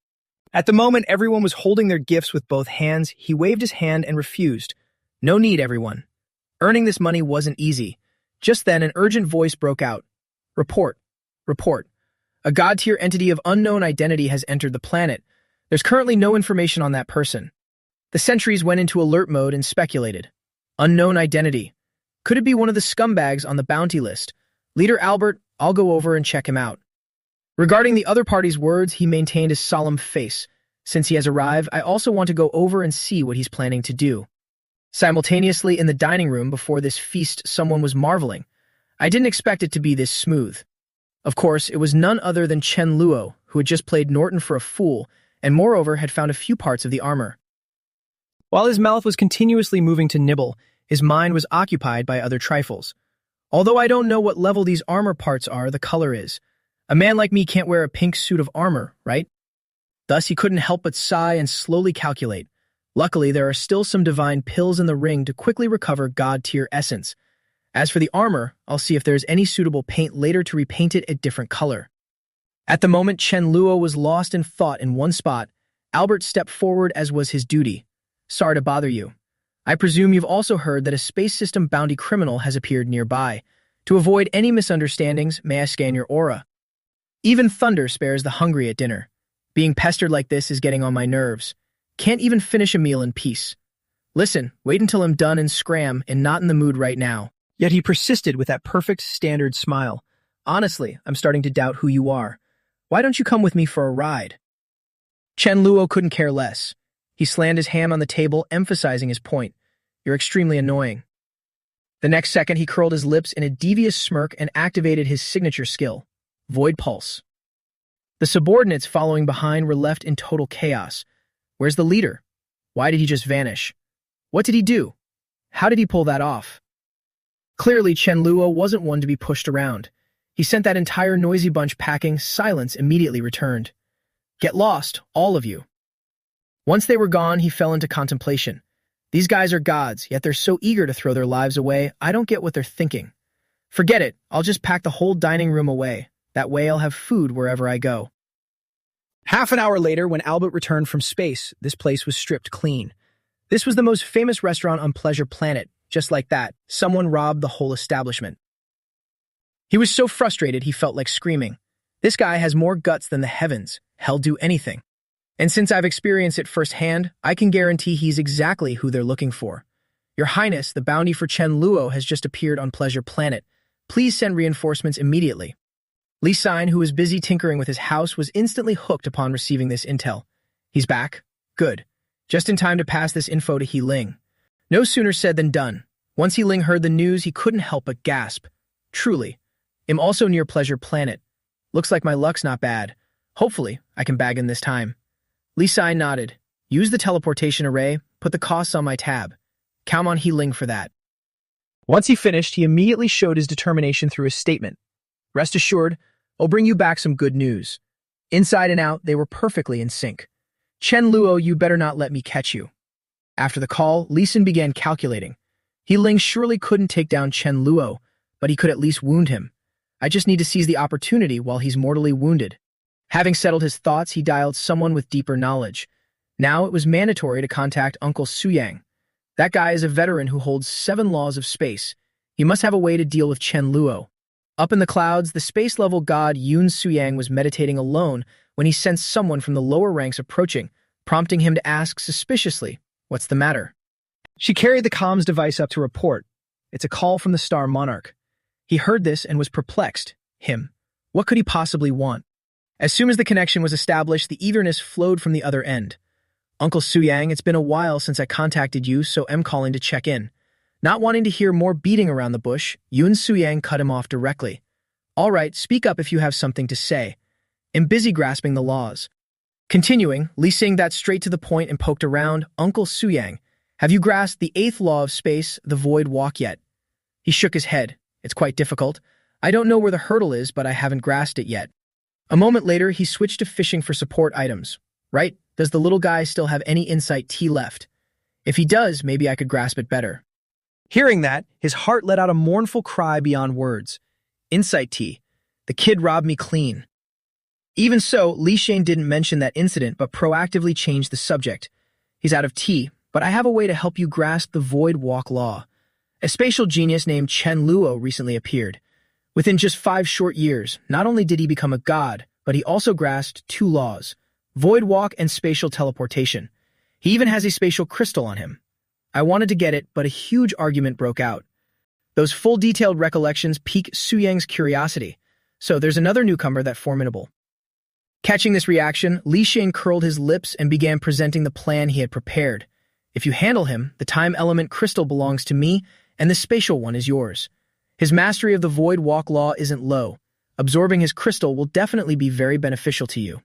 At the moment, everyone was holding their gifts with both hands. He waved his hand and refused. No need, everyone. Earning this money wasn't easy. Just then, an urgent voice broke out. Report. A god-tier entity of unknown identity has entered the planet. There's currently no information on that person. The sentries went into alert mode and speculated. Unknown identity. Could it be one of the scumbags on the bounty list? Leader Albert, I'll go over and check him out. Regarding the other party's words, he maintained a solemn face. Since he has arrived, I also want to go over and see what he's planning to do. Simultaneously, in the dining room before this feast, someone was marveling. I didn't expect it to be this smooth. Of course, it was none other than Chen Luo, who had just played Norton for a fool, and moreover had found a few parts of the armor. While his mouth was continuously moving to nibble, his mind was occupied by other trifles. Although I don't know what level these armor parts are, the color is. A man like me can't wear a pink suit of armor, right? Thus he couldn't help but sigh and slowly calculate. Luckily, there are still some divine pills in the ring to quickly recover god-tier essence. As for the armor, I'll see if there's any suitable paint later to repaint it a different color. At the moment Chen Luo was lost in thought in one spot, Albert stepped forward as was his duty. Sorry to bother you. I presume you've also heard that a space system bounty criminal has appeared nearby. To avoid any misunderstandings, may I scan your aura? Even thunder spares the hungry at dinner. Being pestered like this is getting on my nerves. Can't even finish a meal in peace. Listen, wait until I'm done and scram and not in the mood right now. Yet he persisted with that perfect standard smile. Honestly, I'm starting to doubt who you are. Why don't you come with me for a ride? Chen Luo couldn't care less. He slammed his hand on the table, emphasizing his point. You're extremely annoying. The next second, he curled his lips in a devious smirk and activated his signature skill, Void Pulse. The subordinates following behind were left in total chaos. Where's the leader? Why did he just vanish? What did he do? How did he pull that off? Clearly, Chen Luo wasn't one to be pushed around. He sent that entire noisy bunch packing. Silence immediately returned. Get lost, all of you. Once they were gone, he fell into contemplation. These guys are gods, yet they're so eager to throw their lives away, I don't get what they're thinking. Forget it, I'll just pack the whole dining room away. That way I'll have food wherever I go. Half an hour later, when Albert returned from space, this place was stripped clean. This was the most famous restaurant on Pleasure Planet. Just like that, someone robbed the whole establishment. He was so frustrated he felt like screaming. This guy has more guts than the heavens. He'll do anything. And since I've experienced it firsthand, I can guarantee he's exactly who they're looking for. Your Highness, the bounty for Chen Luo has just appeared on Pleasure Planet. Please send reinforcements immediately. Li Xin, who was busy tinkering with his house, was instantly hooked upon receiving this intel. He's back? Good. Just in time to pass this info to He Ling. No sooner said than done. Once He Ling heard the news, he couldn't help but gasp. Truly. I'm also near Pleasure Planet. Looks like my luck's not bad. Hopefully, I can bag in this time. Li Xin nodded. Use the teleportation array, put the costs on my tab. Count on He Ling for that. Once he finished, he immediately showed his determination through his statement. Rest assured, I'll bring you back some good news. Inside and out, they were perfectly in sync. Chen Luo, you better not let me catch you. After the call, Li Xin began calculating. He Ling surely couldn't take down Chen Luo, but he could at least wound him. I just need to seize the opportunity while he's mortally wounded. Having settled his thoughts, he dialed someone with deeper knowledge. Now it was mandatory to contact Uncle Suyang. That guy is a veteran who holds 7 laws of space. He must have a way to deal with Chen Luo. Up in the clouds, the space-level god Yun Suyang was meditating alone when he sensed someone from the lower ranks approaching, prompting him to ask suspiciously, "What's the matter?" She carried the comms device up to report. It's a call from the Star Monarch. He heard this and was perplexed. Him. What could he possibly want? As soon as the connection was established, the eagerness flowed from the other end. "Uncle Suyang, it's been a while since I contacted you, so I'm calling to check in." Not wanting to hear more beating around the bush, Yun Suyang cut him off directly. "All right, speak up if you have something to say. I'm busy grasping the laws." Continuing, Li Xing that straight to the point and poked around. "Uncle Suyang, have you grasped the 8th law of space, the void walk yet?" He shook his head. "It's quite difficult. I don't know where the hurdle is, but I haven't grasped it yet." A moment later, he switched to fishing for support items. "Right, does the little guy still have any insight tea left? If he does, maybe I could grasp it better." Hearing that, his heart let out a mournful cry beyond words. Insight tea. The kid robbed me clean. Even so, Li Shane didn't mention that incident but proactively changed the subject. "He's out of tea, but I have a way to help you grasp the void walk law. A spatial genius named Chen Luo recently appeared. Within just 5 short years, not only did he become a god, but he also grasped 2 laws, void walk and spatial teleportation. He even has a spatial crystal on him. I wanted to get it, but a huge argument broke out. Those full detailed recollections pique Suyang's curiosity, so there's another newcomer that's formidable." Catching this reaction, Li Shane curled his lips and began presenting the plan he had prepared. "If you handle him, the time element crystal belongs to me, and the spatial one is yours. His mastery of the void walk law isn't low. Absorbing his crystal will definitely be very beneficial to you."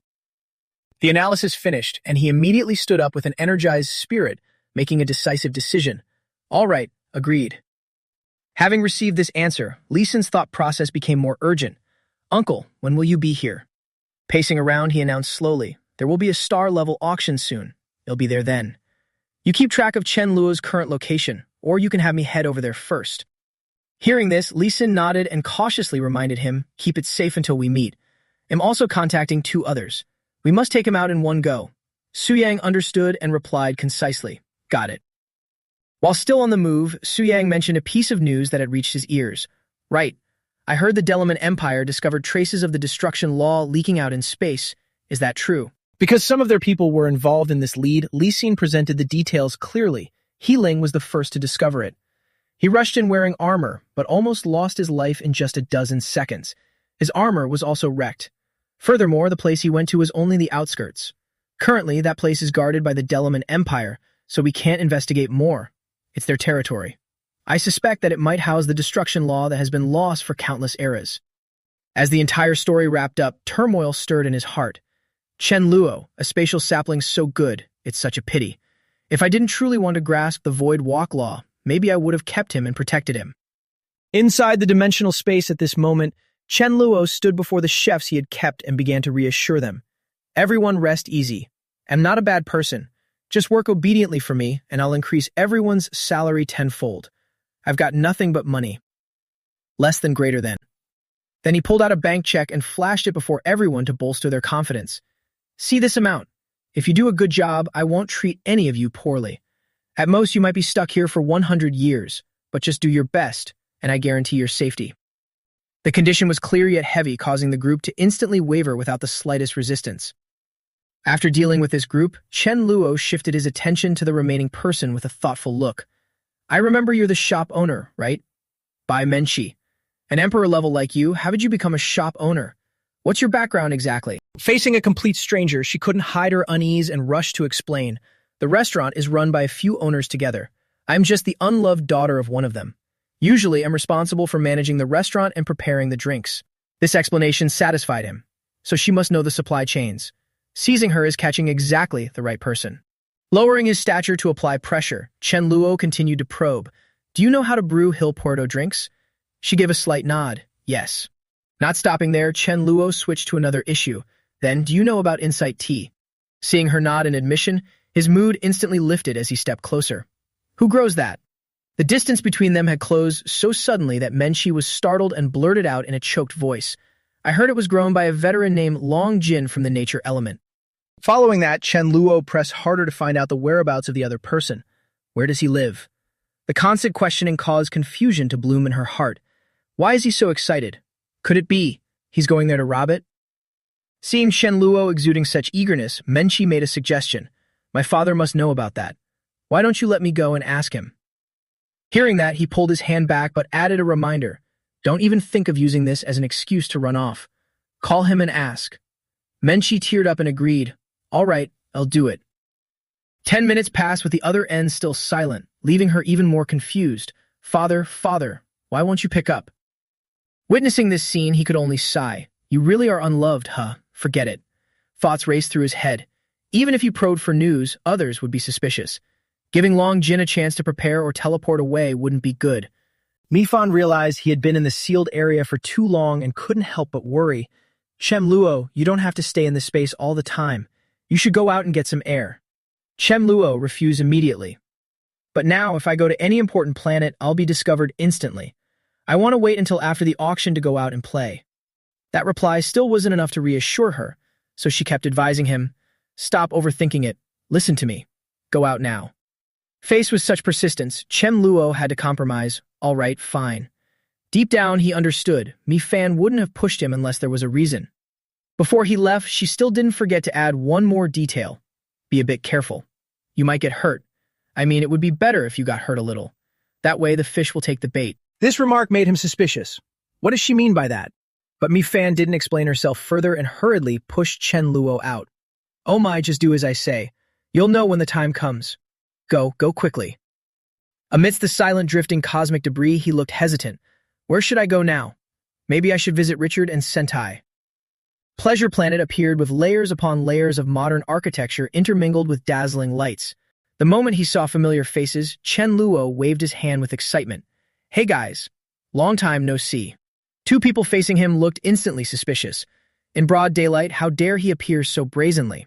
The analysis finished, and he immediately stood up with an energized spirit, making a decisive decision. "All right, agreed." Having received this answer, Li Xin's thought process became more urgent. "Uncle, when will you be here?" Pacing around, he announced slowly, "There will be a star-level auction soon. You'll be there then. You keep track of Chen Luo's current location, or you can have me head over there first." Hearing this, Li Xin nodded and cautiously reminded him, "Keep it safe until we meet. I'm also contacting 2 others. We must take him out in one go." Suyang understood and replied concisely, "Got it." While still on the move, Suyang mentioned a piece of news that had reached his ears. "Right. I heard the Delaman Empire discovered traces of the destruction law leaking out in space. Is that true?" Because some of their people were involved in this lead, Li Xin presented the details clearly. Healing was the first to discover it. He rushed in wearing armor, but almost lost his life in just a dozen seconds. His armor was also wrecked. Furthermore, the place he went to was only the outskirts. Currently, that place is guarded by the Delaman Empire, so we can't investigate more. It's their territory. I suspect that it might house the destruction law that has been lost for countless eras. As the entire story wrapped up, turmoil stirred in his heart. Chen Luo, a spatial sapling so good, it's such a pity. If I didn't truly want to grasp the void walk law, maybe I would have kept him and protected him. Inside the dimensional space at this moment, Chen Luo stood before the chefs he had kept and began to reassure them. "Everyone rest easy. I'm not a bad person. Just work obediently for me, and I'll increase everyone's salary 10-fold. I've got nothing but money. Less than greater than." Then he pulled out a bank check and flashed it before everyone to bolster their confidence. "See this amount. If you do a good job, I won't treat any of you poorly. At most, you might be stuck here for 100 years, but just do your best, and I guarantee your safety." The condition was clear yet heavy, causing the group to instantly waver without the slightest resistance. After dealing with this group, Chen Luo shifted his attention to the remaining person with a thoughtful look. "I remember you're the shop owner, right? Bai Menshi. An emperor level like you, how did you become a shop owner? What's your background exactly?" Facing a complete stranger, she couldn't hide her unease and rushed to explain. "The restaurant is run by a few owners together. I'm just the unloved daughter of one of them. Usually, I'm responsible for managing the restaurant and preparing the drinks." This explanation satisfied him, so she must know the supply chains. Seizing her is catching exactly the right person. Lowering his stature to apply pressure, Chen Luo continued to probe. "Do you know how to brew Hill Porto drinks?" She gave a slight nod. "Yes." Not stopping there, Chen Luo switched to another issue. "Then, do you know about insight tea?" Seeing her nod in admission, his mood instantly lifted as he stepped closer. "Who grows that?" The distance between them had closed so suddenly that Menshi was startled and blurted out in a choked voice. "I heard it was grown by a veteran named Long Jin from the nature element." Following that, Chen Luo pressed harder to find out the whereabouts of the other person. Where does he live? The constant questioning caused confusion to bloom in her heart. Why is he so excited? Could it be he's going there to rob it? Seeing Chen Luo exuding such eagerness, Menchi made a suggestion. My father must know about that. Why don't you let me go and ask him? Hearing that, he pulled his hand back but added a reminder. Don't even think of using this as an excuse to run off. Call him and ask. Menchi teared up and agreed. All right, I'll do it. 10 minutes passed with the other end still silent, leaving her even more confused. Father, why won't you pick up? Witnessing this scene, he could only sigh. You really are unloved, huh? Forget it. Thoughts raced through his head. Even if you probed for news, others would be suspicious. Giving Long Jin a chance to prepare or teleport away wouldn't be good. Mifan realized he had been in the sealed area for too long and couldn't help but worry. Chem Luo, you don't have to stay in this space all the time. You should go out and get some air. Chem Luo refused immediately. But now, if I go to any important planet, I'll be discovered instantly. I want to wait until after the auction to go out and play. That reply still wasn't enough to reassure her, so she kept advising him, stop overthinking it, listen to me, go out now. Faced with such persistence, Chem Luo had to compromise. All right, fine. Deep down, he understood. Mi-Fan wouldn't have pushed him unless there was a reason. Before he left, she still didn't forget to add one more detail. Be a bit careful. You might get hurt. I mean, it would be better if you got hurt a little. That way, the fish will take the bait. This remark made him suspicious. What does she mean by that? But Mi-Fan didn't explain herself further and hurriedly pushed Chen Luo out. Oh my, just do as I say. You'll know when the time comes. Go quickly. Amidst the silent drifting cosmic debris, he looked hesitant. Where should I go now? Maybe I should visit Richard and Sentai. Pleasure Planet appeared with layers upon layers of modern architecture intermingled with dazzling lights. The moment he saw familiar faces, Chen Luo waved his hand with excitement. Hey guys, long time no see. Two people facing him looked instantly suspicious. In broad daylight, how dare he appear so brazenly?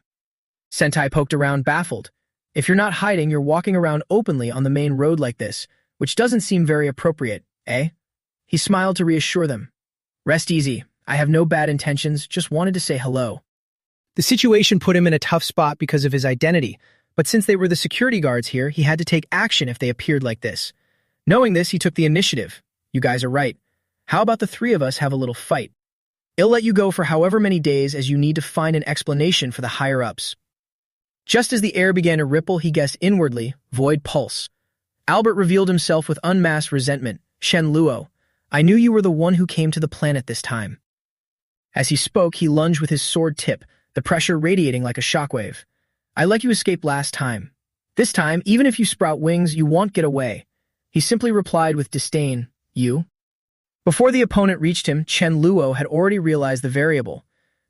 Sentai poked around, baffled. If you're not hiding, you're walking around openly on the main road like this, which doesn't seem very appropriate, eh? He smiled to reassure them. Rest easy. I have no bad intentions, just wanted to say hello. The situation put him in a tough spot because of his identity, but since they were the security guards here, he had to take action if they appeared like this. Knowing this, he took the initiative. You guys are right. How about the three of us have a little fight? I'll let you go for however many days as you need to find an explanation for the higher-ups. Just as the air began to ripple, he guessed inwardly, void pulse. Albert revealed himself with unmasked resentment. Shen Luo, I knew you were the one who came to the planet this time. As he spoke, he lunged with his sword tip, the pressure radiating like a shockwave. I let you escape last time. This time, even if you sprout wings, you won't get away. He simply replied with disdain, you? Before the opponent reached him, Chen Luo had already realized the variable.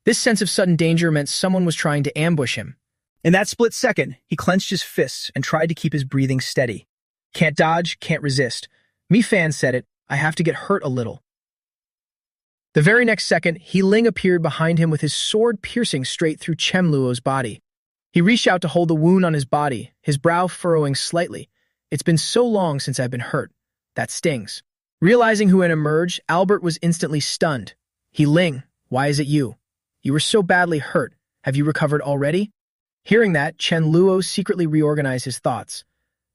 This sense of sudden danger meant someone was trying to ambush him. In that split second, he clenched his fists and tried to keep his breathing steady. Can't dodge, can't resist. Mi-Fan said it, I have to get hurt a little. The very next second, He Ling appeared behind him with his sword piercing straight through Chem Luo's body. He reached out to hold the wound on his body, his brow furrowing slightly. It's been so long since I've been hurt. That stings. Realizing who had emerged, Albert was instantly stunned. He Ling, why is it you? You were so badly hurt. Have you recovered already? Hearing that, Chen Luo secretly reorganized his thoughts.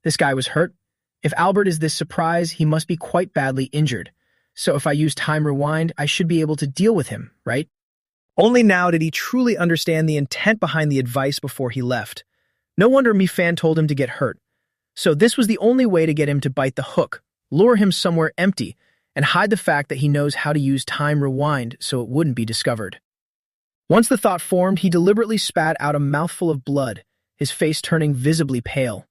This guy was hurt. If Albert is this surprised, he must be quite badly injured. So if I use time rewind, I should be able to deal with him, right? Only now did he truly understand the intent behind the advice before he left. No wonder Mi-Fan told him to get hurt. So this was the only way to get him to bite the hook, lure him somewhere empty, and hide the fact that he knows how to use time rewind so it wouldn't be discovered. Once the thought formed, he deliberately spat out a mouthful of blood, his face turning visibly pale.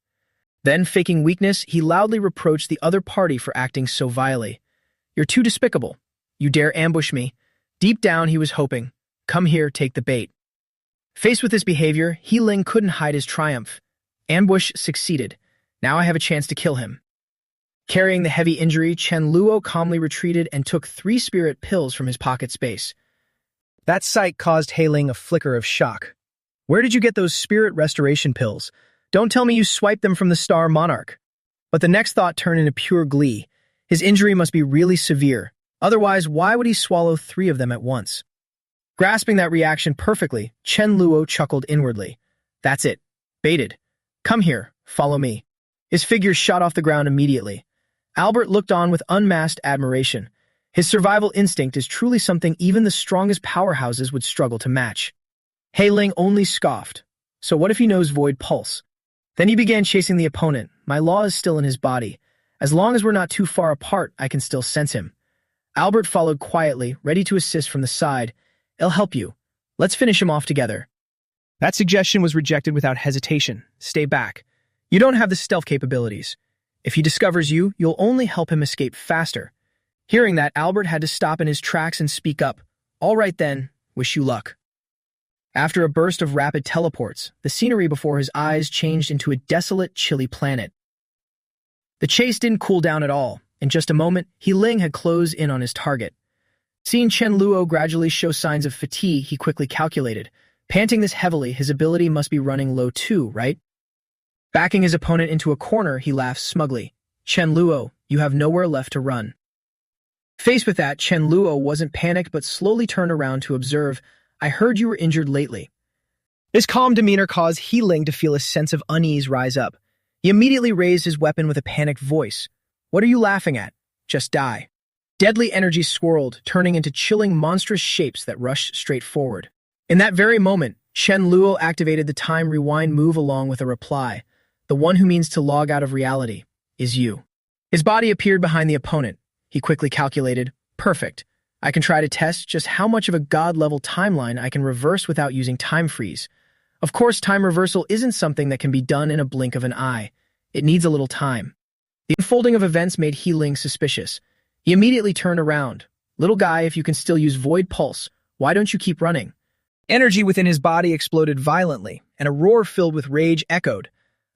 Then, faking weakness, he loudly reproached the other party for acting so vilely. You're too despicable. You dare ambush me. Deep down, he was hoping, come here, take the bait. Faced with this behavior, He Ling couldn't hide his triumph. Ambush succeeded. Now I have a chance to kill him. Carrying the heavy injury, Chen Luo calmly retreated and took 3 spirit pills from his pocket space. That sight caused He Ling a flicker of shock. Where did you get those spirit restoration pills? Don't tell me you swiped them from the Star Monarch. But the next thought turned into pure glee. His injury must be really severe. Otherwise, why would he swallow 3 of them at once? Grasping that reaction perfectly, Chen Luo chuckled inwardly. That's it. Baited. Come here, follow me. His figure shot off the ground immediately. Albert looked on with unmasked admiration. His survival instinct is truly something even the strongest powerhouses would struggle to match. Hei Ling only scoffed. So what if he knows Void Pulse? Then he began chasing the opponent. My law is still in his body. As long as we're not too far apart, I can still sense him. Albert followed quietly, ready to assist from the side. I'll help you. Let's finish him off together. That suggestion was rejected without hesitation. Stay back. You don't have the stealth capabilities. If he discovers you, you'll only help him escape faster. Hearing that, Albert had to stop in his tracks and speak up. All right then, wish you luck. After a burst of rapid teleports, the scenery before his eyes changed into a desolate, chilly planet. The chase didn't cool down at all. In just a moment, Hei Ling had closed in on his target. Seeing Chen Luo gradually show signs of fatigue, he quickly calculated. Panting this heavily, his ability must be running low too, right? Backing his opponent into a corner, he laughed smugly. Chen Luo, you have nowhere left to run. Faced with that, Chen Luo wasn't panicked but slowly turned around to observe. I heard you were injured lately. His calm demeanor caused Hei Ling to feel a sense of unease rise up. He immediately raised his weapon with a panicked voice. What are you laughing at? Just die. Deadly energy swirled, turning into chilling, monstrous shapes that rushed straight forward. In that very moment, Chen Luo activated the time rewind move along with a reply. The one who means to log out of reality is you. His body appeared behind the opponent. He quickly calculated, perfect. I can try to test just how much of a god-level timeline I can reverse without using time freeze. Of course, time reversal isn't something that can be done in a blink of an eye. It needs a little time. The unfolding of events made Hei Ling suspicious. He immediately turned around. Little guy, if you can still use Void Pulse, why don't you keep running? Energy within his body exploded violently, and a roar filled with rage echoed.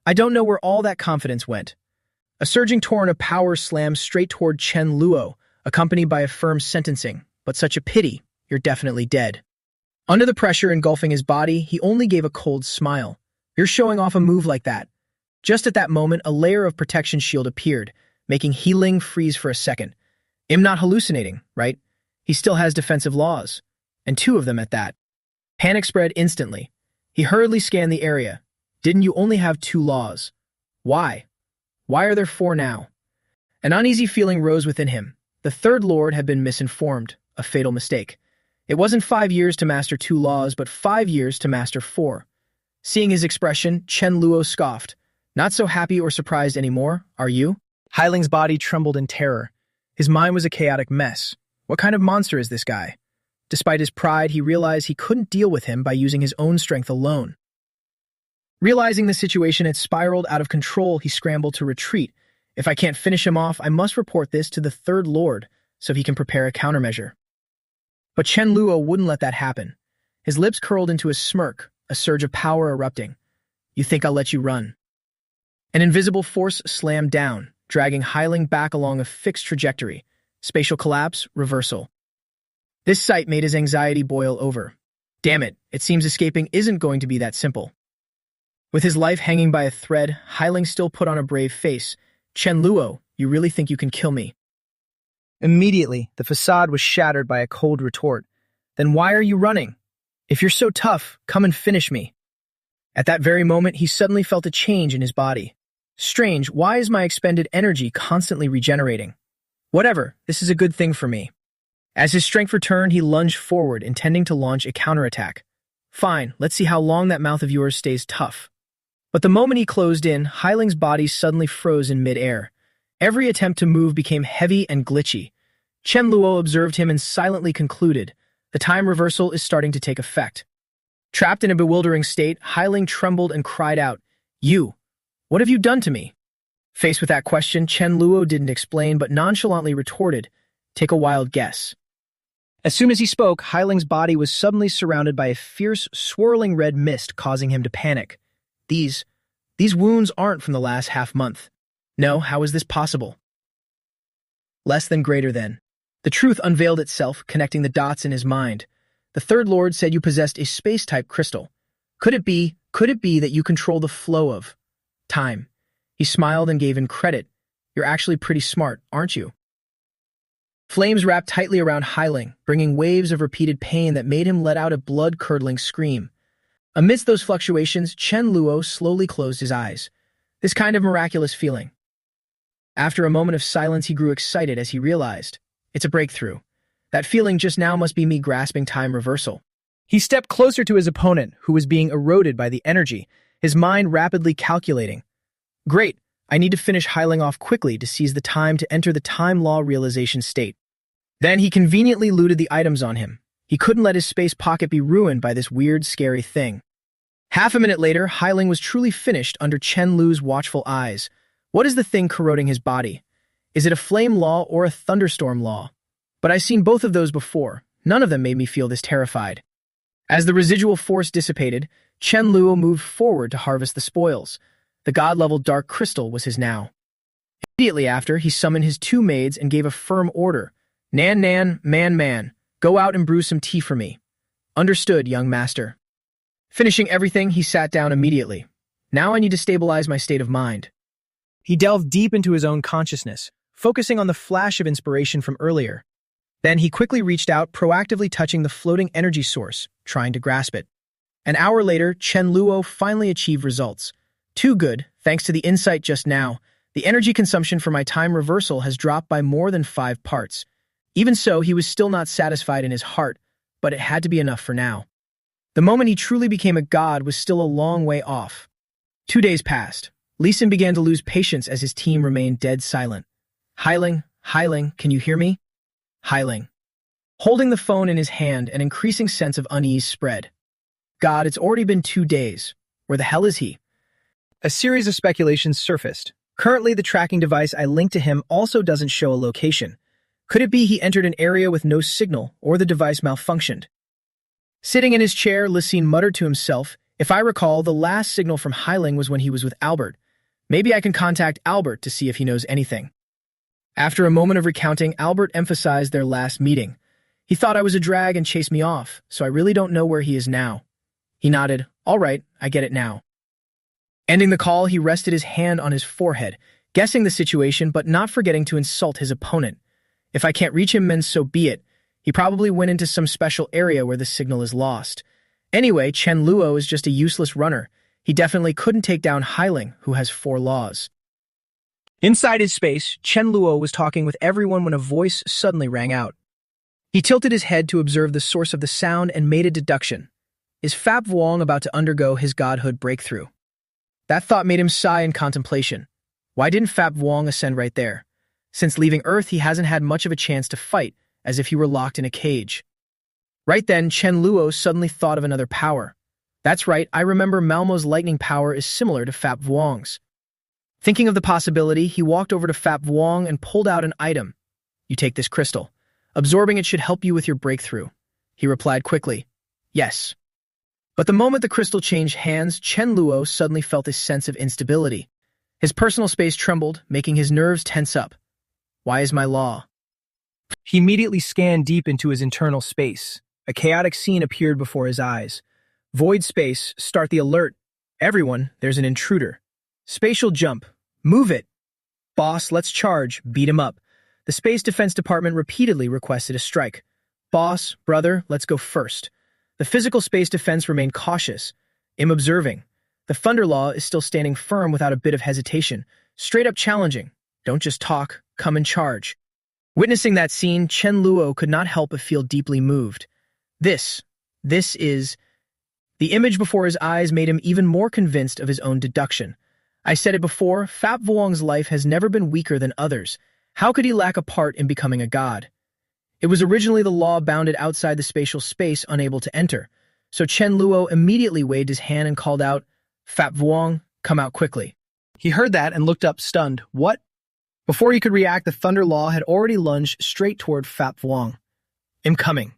I don't know where all that confidence went. A surging torrent of power slammed straight toward Chen Luo, accompanied by a firm sentencing. But such a pity, you're definitely dead. Under the pressure engulfing his body, he only gave a cold smile. You're showing off a move like that. Just at that moment, a layer of protection shield appeared, making Hei Ling freeze for a second. I'm not hallucinating, right? He still has defensive laws, and 2 of them at that. Panic spread instantly. He hurriedly scanned the area. Didn't you only have 2 laws? Why? Why are there 4 now? An uneasy feeling rose within him. The 3rd Lord had been misinformed, a fatal mistake. It wasn't 5 years to master 2 laws, but 5 years to master 4. Seeing his expression, Chen Luo scoffed. Not so happy or surprised anymore, are you? Hei Ling's body trembled in terror. His mind was a chaotic mess. What kind of monster is this guy? Despite his pride, he realized he couldn't deal with him by using his own strength alone. Realizing the situation had spiraled out of control, he scrambled to retreat. If I can't finish him off, I must report this to the 3rd Lord so he can prepare a countermeasure. But Chen Luo wouldn't let that happen. His lips curled into a smirk, a surge of power erupting. You think I'll let you run? An invisible force slammed down, dragging Hei Ling back along a fixed trajectory. Spatial collapse, reversal. This sight made his anxiety boil over. Damn it, it seems escaping isn't going to be that simple. With his life hanging by a thread, Hei Ling still put on a brave face. Chen Luo, you really think you can kill me? Immediately, the facade was shattered by a cold retort. Then why are you running? If you're so tough, come and finish me. At that very moment, he suddenly felt a change in his body. Strange, why is my expended energy constantly regenerating? Whatever, this is a good thing for me. As his strength returned, he lunged forward, intending to launch a counterattack. Fine, let's see how long that mouth of yours stays tough. But the moment he closed in, Hei Ling's body suddenly froze in midair. Every attempt to move became heavy and glitchy. Chen Luo observed him and silently concluded, the time reversal is starting to take effect. Trapped in a bewildering state, Hei Ling trembled and cried out, You! What have you done to me? Faced with that question, Chen Luo didn't explain but nonchalantly retorted, Take a wild guess. As soon as he spoke, Hei Ling's body was suddenly surrounded by a fierce, swirling red mist causing him to panic. These wounds aren't from the last half-month. No, how is this possible? Less than greater than. The truth unveiled itself, connecting the dots in his mind. The 3rd Lord said you possessed a space-type crystal. Could it be that you control the flow of time? He smiled and gave in credit. You're actually pretty smart, aren't you? Flames wrapped tightly around Hyling, bringing waves of repeated pain that made him let out a blood-curdling scream. Amidst those fluctuations, Chen Luo slowly closed his eyes. This kind of miraculous feeling. After a moment of silence, he grew excited as he realized, it's a breakthrough. That feeling just now must be me grasping time reversal. He stepped closer to his opponent, who was being eroded by the energy, his mind rapidly calculating. Great, I need to finish Hyling off quickly to seize the time to enter the time law realization state. Then he conveniently looted the items on him. He couldn't let his space pocket be ruined by this weird, scary thing. Half a minute later, Hyling was truly finished under Chen Lu's watchful eyes. What is the thing corroding his body? Is it a flame law or a thunderstorm law? But I've seen both of those before. None of them made me feel this terrified. As the residual force dissipated, Chen Luo moved forward to harvest the spoils. The god-level dark crystal was his now. Immediately after, he summoned his two maids and gave a firm order. Nan, man, go out and brew some tea for me. Understood, young master. Finishing everything, he sat down immediately. Now I need to stabilize my state of mind. He delved deep into his own consciousness, focusing on the flash of inspiration from earlier. Then he quickly reached out, proactively touching the floating energy source, trying to grasp it. An hour later, Chen Luo finally achieved results. Too good, thanks to the insight just now. The energy consumption for my time reversal has dropped by more than 5 parts. Even so, he was still not satisfied in his heart, but it had to be enough for now. The moment he truly became a god was still a long way off. 2 days passed. Lee Sin began to lose patience as his team remained dead silent. Hyling, can you hear me? Hyling. Holding the phone in his hand, an increasing sense of unease spread. God, it's already been 2 days. Where the hell is he? A series of speculations surfaced. Currently, the tracking device I linked to him also doesn't show a location. Could it be he entered an area with no signal, or the device malfunctioned? Sitting in his chair, Lee Sin muttered to himself, if I recall, the last signal from Hyling was when he was with Albert. Maybe I can contact Albert to see if he knows anything. After a moment of recounting, Albert emphasized their last meeting. He thought I was a drag and chased me off, so I really don't know where he is now. He nodded. All right, I get it now. Ending the call, he rested his hand on his forehead, guessing the situation but not forgetting to insult his opponent. If I can't reach him, then so be it. He probably went into some special area where the signal is lost. Anyway, Chen Luo is just a useless runner. He definitely couldn't take down Hyling, who has 4 laws. Inside his space, Chen Luo was talking with everyone when a voice suddenly rang out. He tilted his head to observe the source of the sound and made a deduction. Is Fap Vuong about to undergo his godhood breakthrough? That thought made him sigh in contemplation. Why didn't Fap Vuong ascend right there? Since leaving Earth, he hasn't had much of a chance to fight, as if he were locked in a cage. Right then, Chen Luo suddenly thought of another power. That's right, I remember Malmo's lightning power is similar to Fap Vuong's. Thinking of the possibility, he walked over to Fap Vuong and pulled out an item. You take this crystal. Absorbing it should help you with your breakthrough. He replied quickly, yes. But the moment the crystal changed hands, Chen Luo suddenly felt a sense of instability. His personal space trembled, making his nerves tense up. Why is my law? He immediately scanned deep into his internal space. A chaotic scene appeared before his eyes. Void space, start the alert. Everyone, there's an intruder. Spatial jump. Move it. Boss, let's charge. Beat him up. The Space Defense Department repeatedly requested a strike. Boss, brother, let's go first. The physical space defense remained cautious. I'm observing. The Thunder Law is still standing firm without a bit of hesitation. Straight up challenging. Don't just talk, come and charge. Witnessing that scene, Chen Luo could not help but feel deeply moved. This is... The image before his eyes made him even more convinced of his own deduction. I said it before, Fap Vuong's life has never been weaker than others. How could he lack a part in becoming a god? It was originally the law bounded outside the spatial space, unable to enter. So Chen Luo immediately waved his hand and called out, Fap Vuong, come out quickly. He heard that and looked up, stunned. What? Before he could react, the Thunder Law had already lunged straight toward Fap Vuong. I'm coming.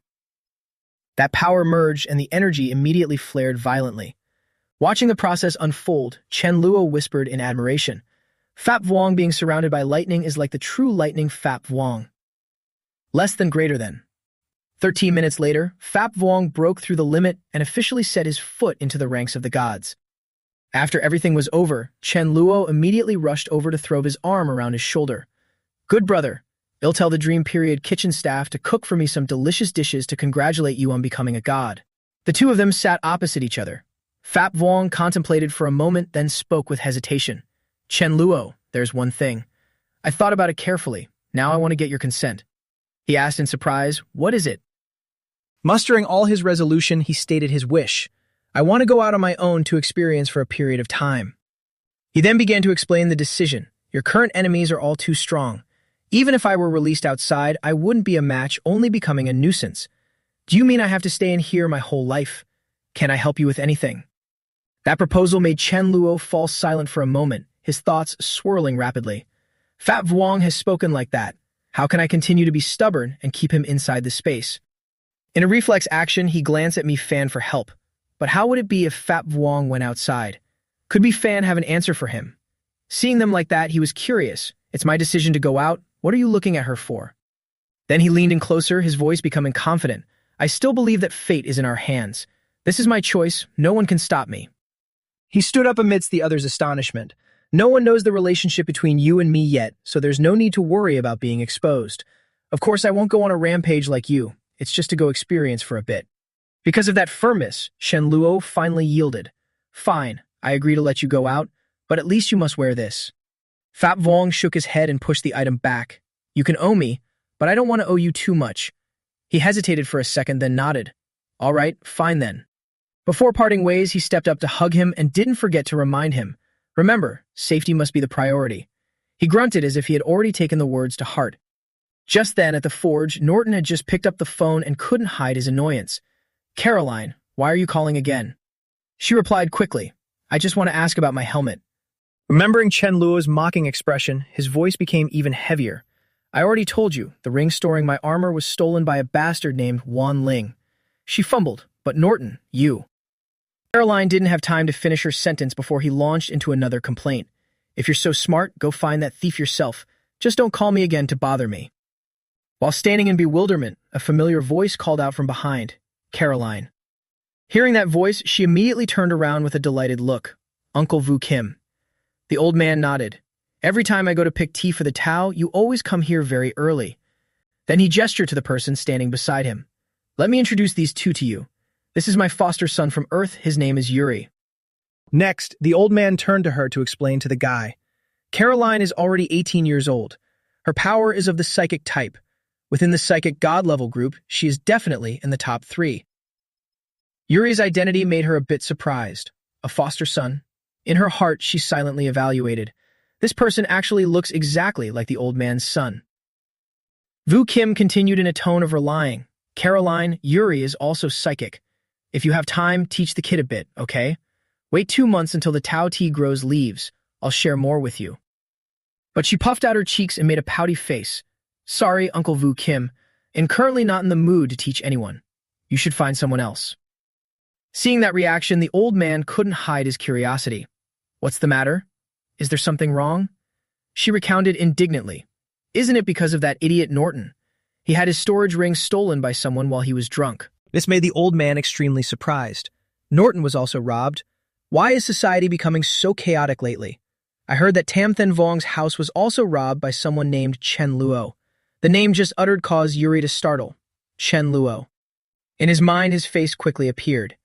That power merged and the energy immediately flared violently. Watching the process unfold, Chen Luo whispered in admiration. Fap Vuong being surrounded by lightning is like the true lightning Fap Vuong. Less than greater than. 13 minutes later, Fap Vuong broke through the limit and officially set his foot into the ranks of the gods. After everything was over, Chen Luo immediately rushed over to throw his arm around his shoulder. Good brother, They'll tell the Dream Period kitchen staff to cook for me some delicious dishes to congratulate you on becoming a god. The two of them sat opposite each other. Fap Vuong contemplated for a moment, then spoke with hesitation. Chen Luo, there's one thing. I thought about it carefully. Now I want to get your consent. He asked in surprise, what is it? Mustering all his resolution, he stated his wish. I want to go out on my own to experience for a period of time. He then began to explain the decision. Your current enemies are all too strong. Even if I were released outside, I wouldn't be a match, only becoming a nuisance. Do you mean I have to stay in here my whole life? Can I help you with anything? That proposal made Chen Luo fall silent for a moment, his thoughts swirling rapidly. Fap Vuong has spoken like that. How can I continue to be stubborn and keep him inside the space? In a reflex action, he glanced at me Fan for help. But how would it be if Fap Vuong went outside? Could me Fan have an answer for him? Seeing them like that, he was curious. It's my decision to go out. What are you looking at her for? Then he leaned in closer, his voice becoming confident. I still believe that fate is in our hands. This is my choice. No one can stop me. He stood up amidst the others' astonishment. No one knows the relationship between you and me yet, so there's no need to worry about being exposed. Of course, I won't go on a rampage like you. It's just to go experience for a bit. Because of that firmness, Chen Luo finally yielded. Fine, I agree to let you go out, but at least you must wear this. Fap Vuong shook his head and pushed the item back. You can owe me, but I don't want to owe you too much. He hesitated for a second, then nodded. All right, fine then. Before parting ways, he stepped up to hug him and didn't forget to remind him. Remember, safety must be the priority. He grunted as if he had already taken the words to heart. Just then, at the forge, Norton had just picked up the phone and couldn't hide his annoyance. Caroline, why are you calling again? She replied quickly. I just want to ask about my helmet. Remembering Chen Luo's mocking expression, his voice became even heavier. I already told you, the ring storing my armor was stolen by a bastard named Wan Ling. She fumbled, but Norton, you. Caroline didn't have time to finish her sentence before he launched into another complaint. If you're so smart, go find that thief yourself. Just don't call me again to bother me. While standing in bewilderment, a familiar voice called out from behind. Caroline. Hearing that voice, she immediately turned around with a delighted look. Uncle Vu Kim. The old man nodded. Every time I go to pick tea for the Tao, you always come here very early. Then he gestured to the person standing beside him. Let me introduce these two to you. This is my foster son from Earth. His name is Yuri. Next, the old man turned to her to explain to the guy. Caroline is already 18 years old. Her power is of the psychic type. Within the psychic god level group, she is definitely in the top 3. Yuri's identity made her a bit surprised. A foster son. In her heart, she silently evaluated. This person actually looks exactly like the old man's son. Vu Kim continued in a tone of relying. Caroline, Yuri is also psychic. If you have time, teach the kid a bit, okay? Wait 2 months until the Tao tea grows leaves. I'll share more with you. But she puffed out her cheeks and made a pouty face. Sorry, Uncle Vu Kim, and currently not in the mood to teach anyone. You should find someone else. Seeing that reaction, the old man couldn't hide his curiosity. What's the matter? Is there something wrong? She recounted indignantly. Isn't it because of that idiot Norton? He had his storage ring stolen by someone while he was drunk. This made the old man extremely surprised. Norton was also robbed. Why is society becoming so chaotic lately? I heard that Tam Then Vuong's house was also robbed by someone named Chen Luo. The name just uttered caused Yuri to startle. Chen Luo. In his mind, his face quickly appeared.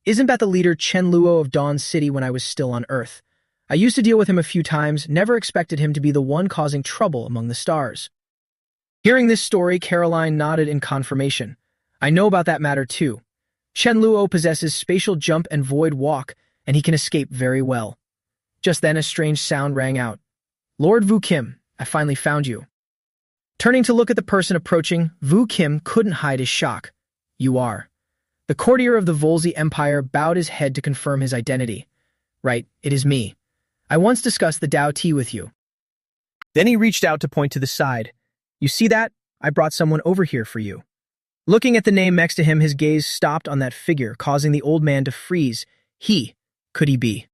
Isn't that the leader Chen Luo of Dawn City when I was still on Earth? I used to deal with him a few times, never expected him to be the one causing trouble among the stars. Hearing this story, Caroline nodded in confirmation. I know about that matter too. Chen Luo possesses spatial jump and void walk, and he can escape very well. Just then a strange sound rang out. Lord Vu Kim, I finally found you. Turning to look at the person approaching, Vu Kim couldn't hide his shock. You are. The courtier of the Volzi Empire bowed his head to confirm his identity. Right, it is me. I once discussed the Tao tea with you. Then he reached out to point to the side. You see that? I brought someone over here for you. Looking at the name next to him, his gaze stopped on that figure, causing the old man to freeze. Could he be?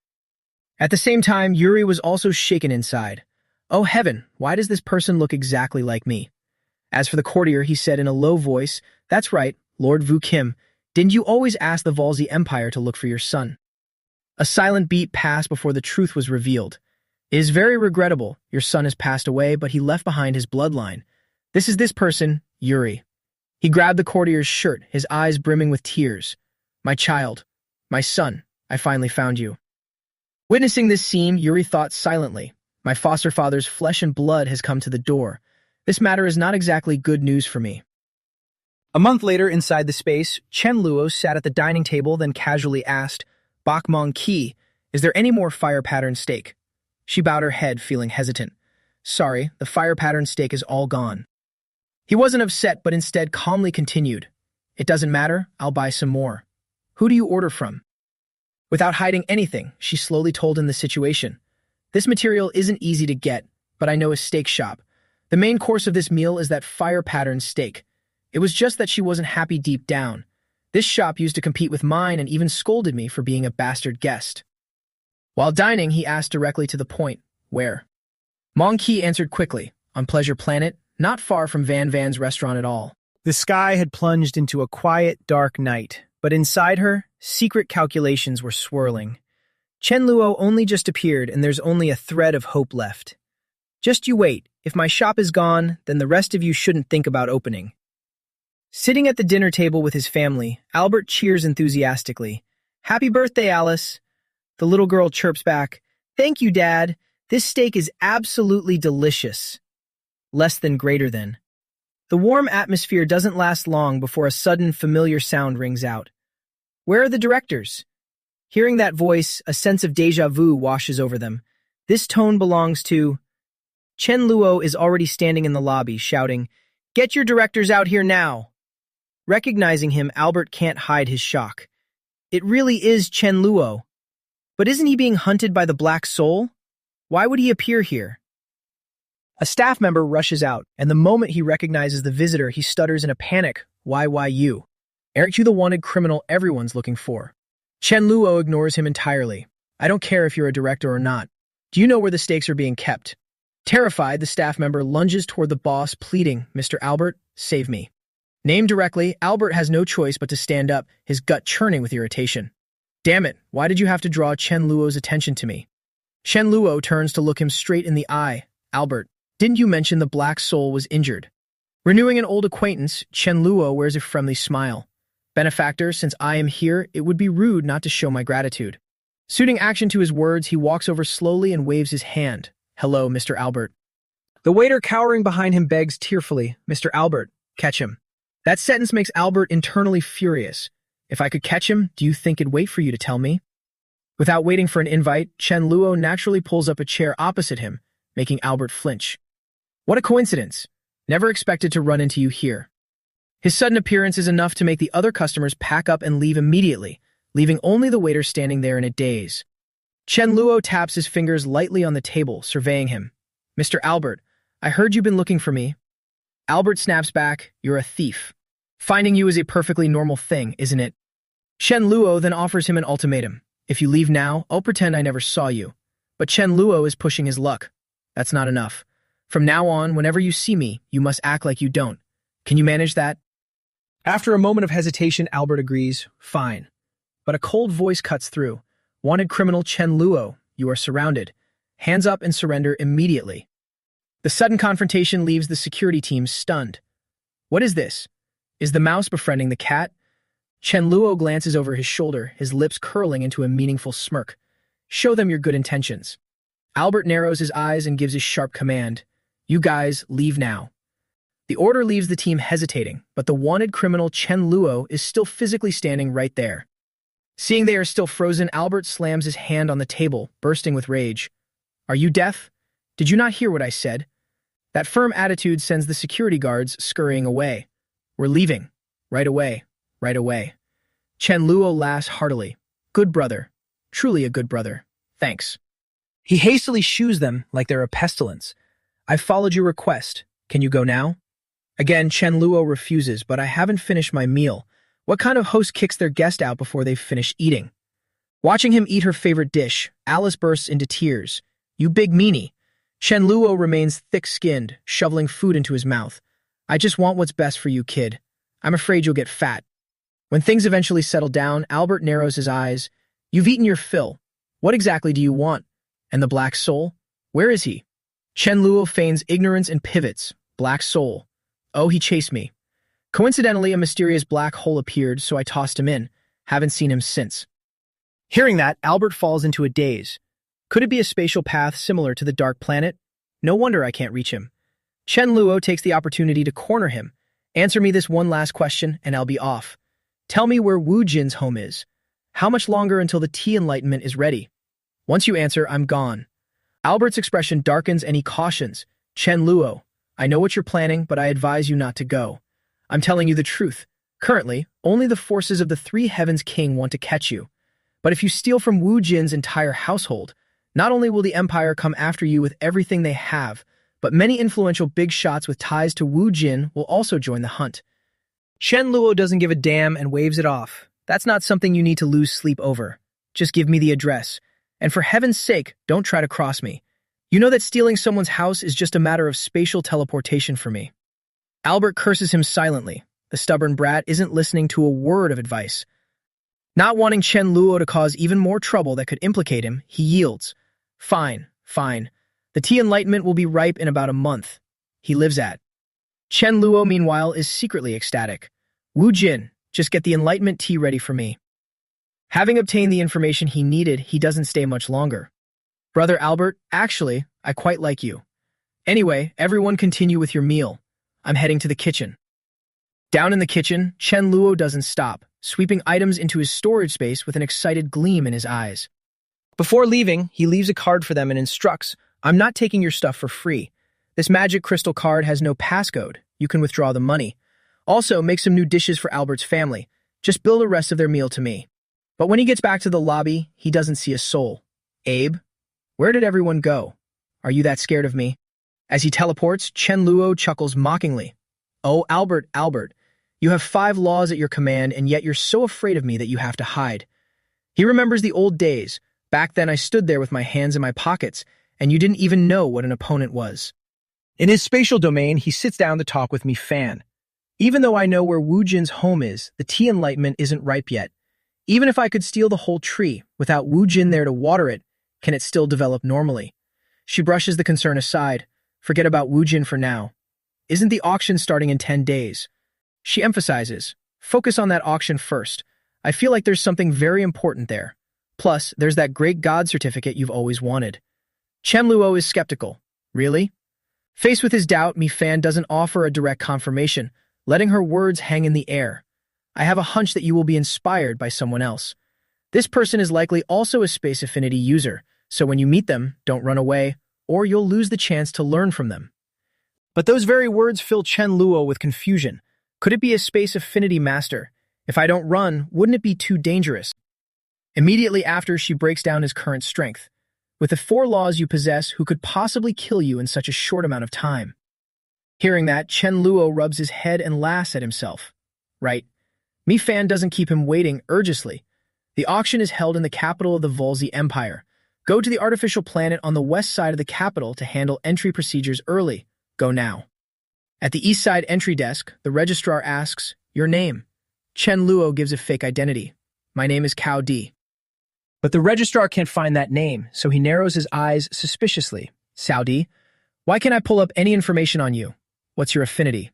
At the same time, Yuri was also shaken inside. Oh heaven, why does this person look exactly like me? As for the courtier, he said in a low voice, That's right, Lord Vu Kim. Didn't you always ask the Volzi Empire to look for your son? A silent beat passed before the truth was revealed. It is very regrettable. Your son has passed away, but he left behind his bloodline. This person, Yuri. He grabbed the courtier's shirt, his eyes brimming with tears. My child, my son, I finally found you. Witnessing this scene, Yuri thought silently. My foster father's flesh and blood has come to the door. This matter is not exactly good news for me. A month later, inside the space, Chen Luo sat at the dining table, then casually asked, Bak Mong Ki, is there any more fire pattern steak? She bowed her head, feeling hesitant. Sorry, the fire pattern steak is all gone. He wasn't upset, but instead calmly continued. It doesn't matter, I'll buy some more. Who do you order from? Without hiding anything, she slowly told him the situation. This material isn't easy to get, but I know a steak shop. The main course of this meal is that fire pattern steak. It was just that she wasn't happy deep down. This shop used to compete with mine and even scolded me for being a bastard guest. While dining, he asked directly to the point, where? Mong Ki answered quickly, on Pleasure Planet, not far from Van Van's restaurant at all. The sky had plunged into a quiet, dark night, but inside her, secret calculations were swirling. Chen Luo only just appeared, and there's only a thread of hope left. Just you wait. If my shop is gone, then the rest of you shouldn't think about opening. Sitting at the dinner table with his family, Albert cheers enthusiastically. Happy birthday, Alice. The little girl chirps back. Thank you, Dad. This steak is absolutely delicious. Less than greater than. The warm atmosphere doesn't last long before a sudden familiar sound rings out. Where are the directors? Hearing that voice, a sense of déjà vu washes over them. This tone belongs to... Chen Luo is already standing in the lobby, shouting, Get your directors out here now! Recognizing him, Albert can't hide his shock. It really is Chen Luo. But isn't he being hunted by the Black Soul? Why would he appear here? A staff member rushes out, and the moment he recognizes the visitor, he stutters in a panic. Why you? Aren't you the wanted criminal everyone's looking for? Chen Luo ignores him entirely. I don't care if you're a director or not. Do you know where the stakes are being kept? Terrified, the staff member lunges toward the boss, pleading, Mr. Albert, save me. Named directly, Albert has no choice but to stand up, his gut churning with irritation. Damn it, why did you have to draw Chen Luo's attention to me? Chen Luo turns to look him straight in the eye. Albert, didn't you mention the Black Soul was injured? Renewing an old acquaintance, Chen Luo wears a friendly smile. Benefactor, since I am here, it would be rude not to show my gratitude. Suiting action to his words, he walks over slowly and waves his hand. Hello, Mr. Albert. The waiter cowering behind him begs tearfully, Mr. Albert, catch him. That sentence makes Albert internally furious. If I could catch him, do you think it'd wait for you to tell me? Without waiting for an invite, Chen Luo naturally pulls up a chair opposite him, making Albert flinch. What a coincidence. Never expected to run into you here. His sudden appearance is enough to make the other customers pack up and leave immediately, leaving only the waiter standing there in a daze. Chen Luo taps his fingers lightly on the table, surveying him. Mr. Albert, I heard you've been looking for me. Albert snaps back, you're a thief. Finding you is a perfectly normal thing, isn't it? Chen Luo then offers him an ultimatum. If you leave now, I'll pretend I never saw you. But Chen Luo is pushing his luck. That's not enough. From now on, whenever you see me, you must act like you don't. Can you manage that? After a moment of hesitation, Albert agrees, fine. But a cold voice cuts through. Wanted criminal Chen Luo, you are surrounded. Hands up and surrender immediately. The sudden confrontation leaves the security team stunned. What is this? Is the mouse befriending the cat? Chen Luo glances over his shoulder, his lips curling into a meaningful smirk. Show them your good intentions. Albert narrows his eyes and gives a sharp command. You guys, leave now. The order leaves the team hesitating, but the wanted criminal Chen Luo is still physically standing right there. Seeing they are still frozen, Albert slams his hand on the table, bursting with rage. Are you deaf? Did you not hear what I said? That firm attitude sends the security guards scurrying away. We're leaving. Right away. Right away. Chen Luo laughs heartily. Good brother. Truly a good brother. Thanks. He hastily shoos them like they're a pestilence. I've followed your request. Can you go now? Again, Chen Luo refuses, but I haven't finished my meal. What kind of host kicks their guest out before they've finished eating? Watching him eat her favorite dish, Alice bursts into tears. You big meanie. Chen Luo remains thick-skinned, shoveling food into his mouth. I just want what's best for you, kid. I'm afraid you'll get fat. When things eventually settle down, Albert narrows his eyes. You've eaten your fill. What exactly do you want? And the Black Soul? Where is he? Chen Luo feigns ignorance and pivots. Black Soul. Oh, he chased me. Coincidentally, a mysterious black hole appeared, so I tossed him in. Haven't seen him since. Hearing that, Albert falls into a daze. Could it be a spatial path similar to the Dark Planet? No wonder I can't reach him. Chen Luo takes the opportunity to corner him. Answer me this one last question, and I'll be off. Tell me where Wu Jin's home is. How much longer until the tea enlightenment is ready? Once you answer, I'm gone. Albert's expression darkens and he cautions. Chen Luo, I know what you're planning, but I advise you not to go. I'm telling you the truth. Currently, only the forces of the Three Heavens King want to catch you. But if you steal from Wu Jin's entire household, not only will the Empire come after you with everything they have, but many influential big shots with ties to Wu Jin will also join the hunt. Chen Luo doesn't give a damn and waves it off. That's not something you need to lose sleep over. Just give me the address. And for heaven's sake, don't try to cross me. You know that stealing someone's house is just a matter of spatial teleportation for me. Albert curses him silently. The stubborn brat isn't listening to a word of advice. Not wanting Chen Luo to cause even more trouble that could implicate him, he yields. Fine, fine. The tea enlightenment will be ripe in about a month. He lives at. Chen Luo, meanwhile, is secretly ecstatic. Wu Jin, just get the enlightenment tea ready for me. Having obtained the information he needed, he doesn't stay much longer. Brother Albert, actually, I quite like you. Anyway, everyone continue with your meal. I'm heading to the kitchen. Down in the kitchen, Chen Luo doesn't stop, sweeping items into his storage space with an excited gleam in his eyes. Before leaving, he leaves a card for them and instructs, I'm not taking your stuff for free. This magic crystal card has no passcode. You can withdraw the money. Also, make some new dishes for Albert's family. Just bill the rest of their meal to me. But when he gets back to the lobby, he doesn't see a soul. Abe? Where did everyone go? Are you that scared of me? As he teleports, Chen Luo chuckles mockingly. Oh, Albert, Albert. You have 5 laws at your command, and yet you're so afraid of me that you have to hide. He remembers the old days. Back then I stood there with my hands in my pockets, and you didn't even know what an opponent was. In his spatial domain, he sits down to talk with me Fan. Even though I know where Wu Jin's home is, the tea enlightenment isn't ripe yet. Even if I could steal the whole tree, without Wu Jin there to water it, can it still develop normally? She brushes the concern aside. Forget about Wu Jin for now. Isn't the auction starting in 10 days? She emphasizes, focus on that auction first. I feel like there's something very important there. Plus, there's that great god certificate you've always wanted. Chen Luo is skeptical. Really? Faced with his doubt, Mi Fan doesn't offer a direct confirmation, letting her words hang in the air. I have a hunch that you will be inspired by someone else. This person is likely also a Space Affinity user, so when you meet them, don't run away, or you'll lose the chance to learn from them. But those very words fill Chen Luo with confusion. Could it be a Space Affinity master? If I don't run, wouldn't it be too dangerous? Immediately after, she breaks down his current strength. With the 4 laws you possess, who could possibly kill you in such a short amount of time? Hearing that, Chen Luo rubs his head and laughs at himself. Right. Mi Fan doesn't keep him waiting urgently. The auction is held in the capital of the Volzi Empire. Go to the artificial planet on the west side of the capital to handle entry procedures early. Go now. At the east side entry desk, the registrar asks, your name. Chen Luo gives a fake identity. My name is Cao Di. But the registrar can't find that name, so he narrows his eyes suspiciously. Saudi, why can't I pull up any information on you? What's your affinity?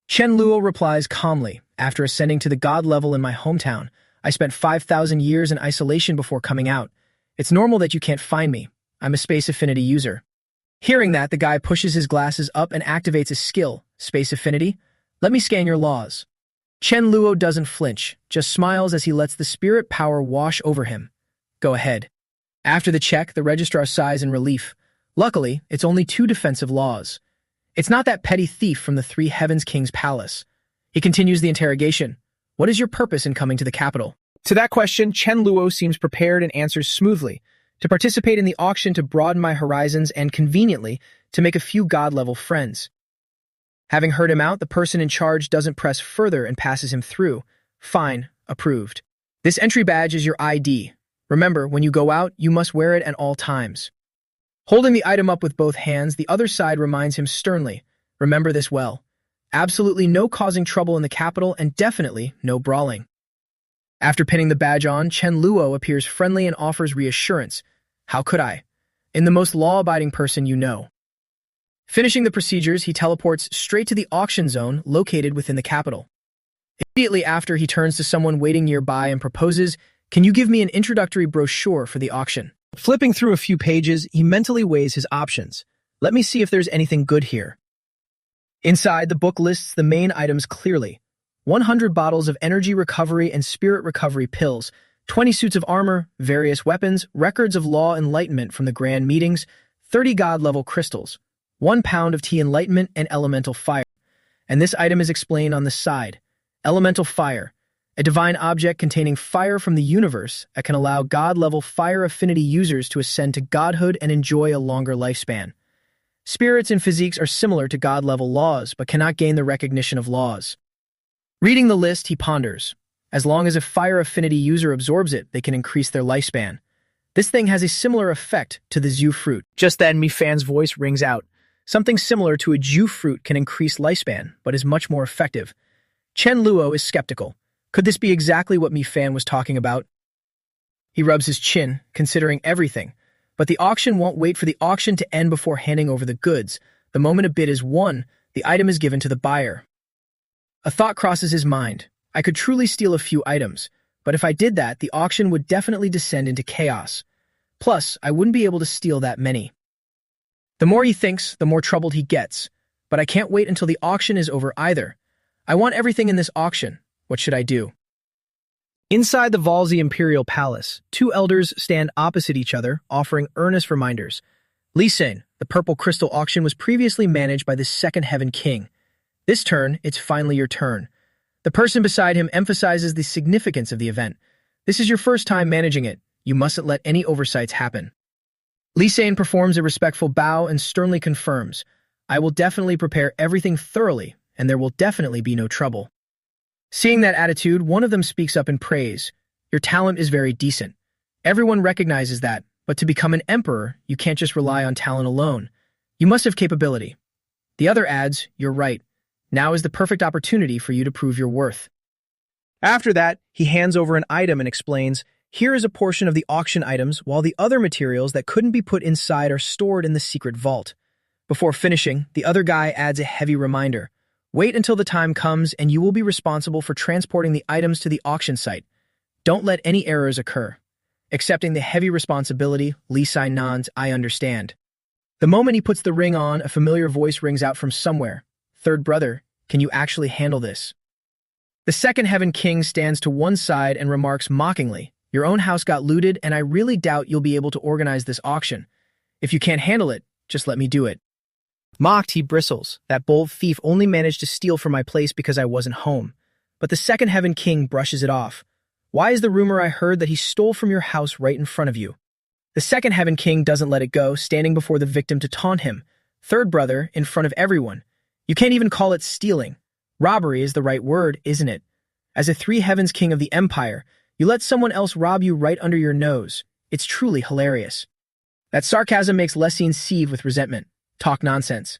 Chen Luo replies calmly, after ascending to the god level in my hometown, I spent 5,000 years in isolation before coming out. It's normal that you can't find me. I'm a Space Affinity user. Hearing that, the guy pushes his glasses up and activates a skill, Space Affinity. Let me scan your laws. Chen Luo doesn't flinch, just smiles as he lets the spirit power wash over him. Go ahead. After the check, the registrar sighs in relief. Luckily, it's only 2 defensive laws. It's not that petty thief from the Three Heavens King's palace. He continues the interrogation. What is your purpose in coming to the capital? To that question, Chen Luo seems prepared and answers smoothly. To participate in the auction to broaden my horizons and, conveniently, to make a few god-level friends. Having heard him out, the person in charge doesn't press further and passes him through. Fine, approved. This entry badge is your ID. Remember, when you go out, you must wear it at all times. Holding the item up with both hands, the other side reminds him sternly, remember this well. Absolutely no causing trouble in the capital and definitely no brawling. After pinning the badge on, Chen Luo appears friendly and offers reassurance. How could I? In the most law-abiding person you know. Finishing the procedures, he teleports straight to the auction zone located within the capital. Immediately after, he turns to someone waiting nearby and proposes, "Can you give me an introductory brochure for the auction?" Flipping through a few pages, he mentally weighs his options. Let me see if there's anything good here. Inside, the book lists the main items clearly. 100 bottles of energy recovery and spirit recovery pills, 20 suits of armor, various weapons, records of law enlightenment from the grand meetings, 30 god-level crystals, 1 pound of tea enlightenment, and elemental fire. And this item is explained on the side. Elemental fire, a divine object containing fire from the universe that can allow god-level fire affinity users to ascend to godhood and enjoy a longer lifespan. Spirits and physiques are similar to god-level laws, but cannot gain the recognition of laws. Reading the list, he ponders. As long as a fire affinity user absorbs it, they can increase their lifespan. This thing has a similar effect to the Zhu fruit. Just then, Mi-Fan's voice rings out. Something similar to a Zhu fruit can increase lifespan, but is much more effective. Chen Luo is skeptical. Could this be exactly what Mi-Fan was talking about? He rubs his chin, considering everything. But the auction won't wait for the auction to end before handing over the goods. The moment a bid is won, the item is given to the buyer. A thought crosses his mind. I could truly steal a few items, but if I did that, the auction would definitely descend into chaos. Plus, I wouldn't be able to steal that many. The more he thinks, the more troubled he gets. But I can't wait until the auction is over either. I want everything in this auction. What should I do? Inside the Valzi Imperial Palace, 2 elders stand opposite each other, offering earnest reminders. Li Sein, the purple crystal auction was previously managed by the Second Heaven King. This turn, it's finally your turn. The person beside him emphasizes the significance of the event. This is your first time managing it. You mustn't let any oversights happen. Li Sein performs a respectful bow and sternly confirms, I will definitely prepare everything thoroughly, and there will definitely be no trouble. Seeing that attitude, one of them speaks up in praise. Your talent is very decent. Everyone recognizes that, but to become an emperor, you can't just rely on talent alone. You must have capability. The other adds, you're right. Now is the perfect opportunity for you to prove your worth. After that, he hands over an item and explains, here is a portion of the auction items, while the other materials that couldn't be put inside are stored in the secret vault. Before finishing, the other guy adds a heavy reminder. Wait until the time comes and you will be responsible for transporting the items to the auction site. Don't let any errors occur. Accepting the heavy responsibility, Li Sein nods, I understand. The moment he puts the ring on, a familiar voice rings out from somewhere. Third brother, can you actually handle this? The Second Heaven King stands to one side and remarks mockingly, your own house got looted and I really doubt you'll be able to organize this auction. If you can't handle it, just let me do it. Mocked, he bristles. That bold thief only managed to steal from my place because I wasn't home. But the Second Heaven King brushes it off. Why is the rumor I heard that he stole from your house right in front of you? The Second Heaven King doesn't let it go, standing before the victim to taunt him. Third brother, in front of everyone. You can't even call it stealing. Robbery is the right word, isn't it? As a Three Heavens King of the Empire, you let someone else rob you right under your nose. It's truly hilarious. That sarcasm makes Lessine seethe with resentment. Talk nonsense.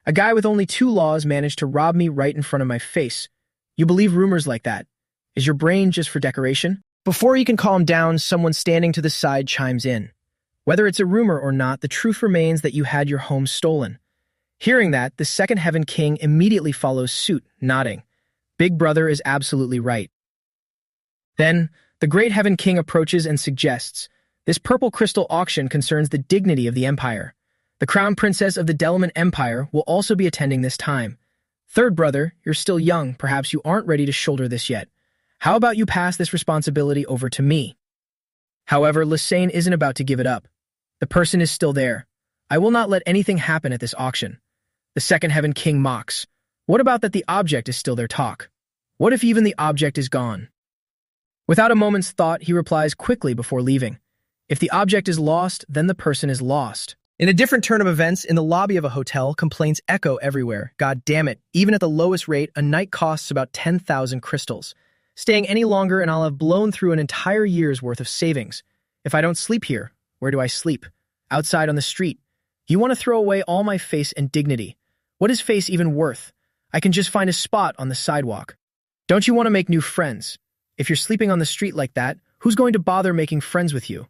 A guy with only 2 laws managed to rob me right in front of my face. You believe rumors like that? Is your brain just for decoration? Before he can calm down, someone standing to the side chimes in. Whether it's a rumor or not, the truth remains that you had your home stolen. Hearing that, the Second Heaven King immediately follows suit, nodding. Big brother is absolutely right. Then, the Great Heaven King approaches and suggests, this purple crystal auction concerns the dignity of the empire. The Crown Princess of the Delaman Empire will also be attending this time. Third brother, you're still young, perhaps you aren't ready to shoulder this yet. How about you pass this responsibility over to me? However, Li Sein isn't about to give it up. The person is still there. I will not let anything happen at this auction. The Second Heaven King mocks. What about that the object is still their talk? What if even the object is gone? Without a moment's thought, he replies quickly before leaving. If the object is lost, then the person is lost. In a different turn of events, in the lobby of a hotel, complaints echo everywhere. God damn it, even at the lowest rate, a night costs about 10,000 crystals. Staying any longer and I'll have blown through an entire year's worth of savings. If I don't sleep here, where do I sleep? Outside on the street. You want to throw away all my face and dignity. What is face even worth? I can just find a spot on the sidewalk. Don't you want to make new friends? If you're sleeping on the street like that, who's going to bother making friends with you?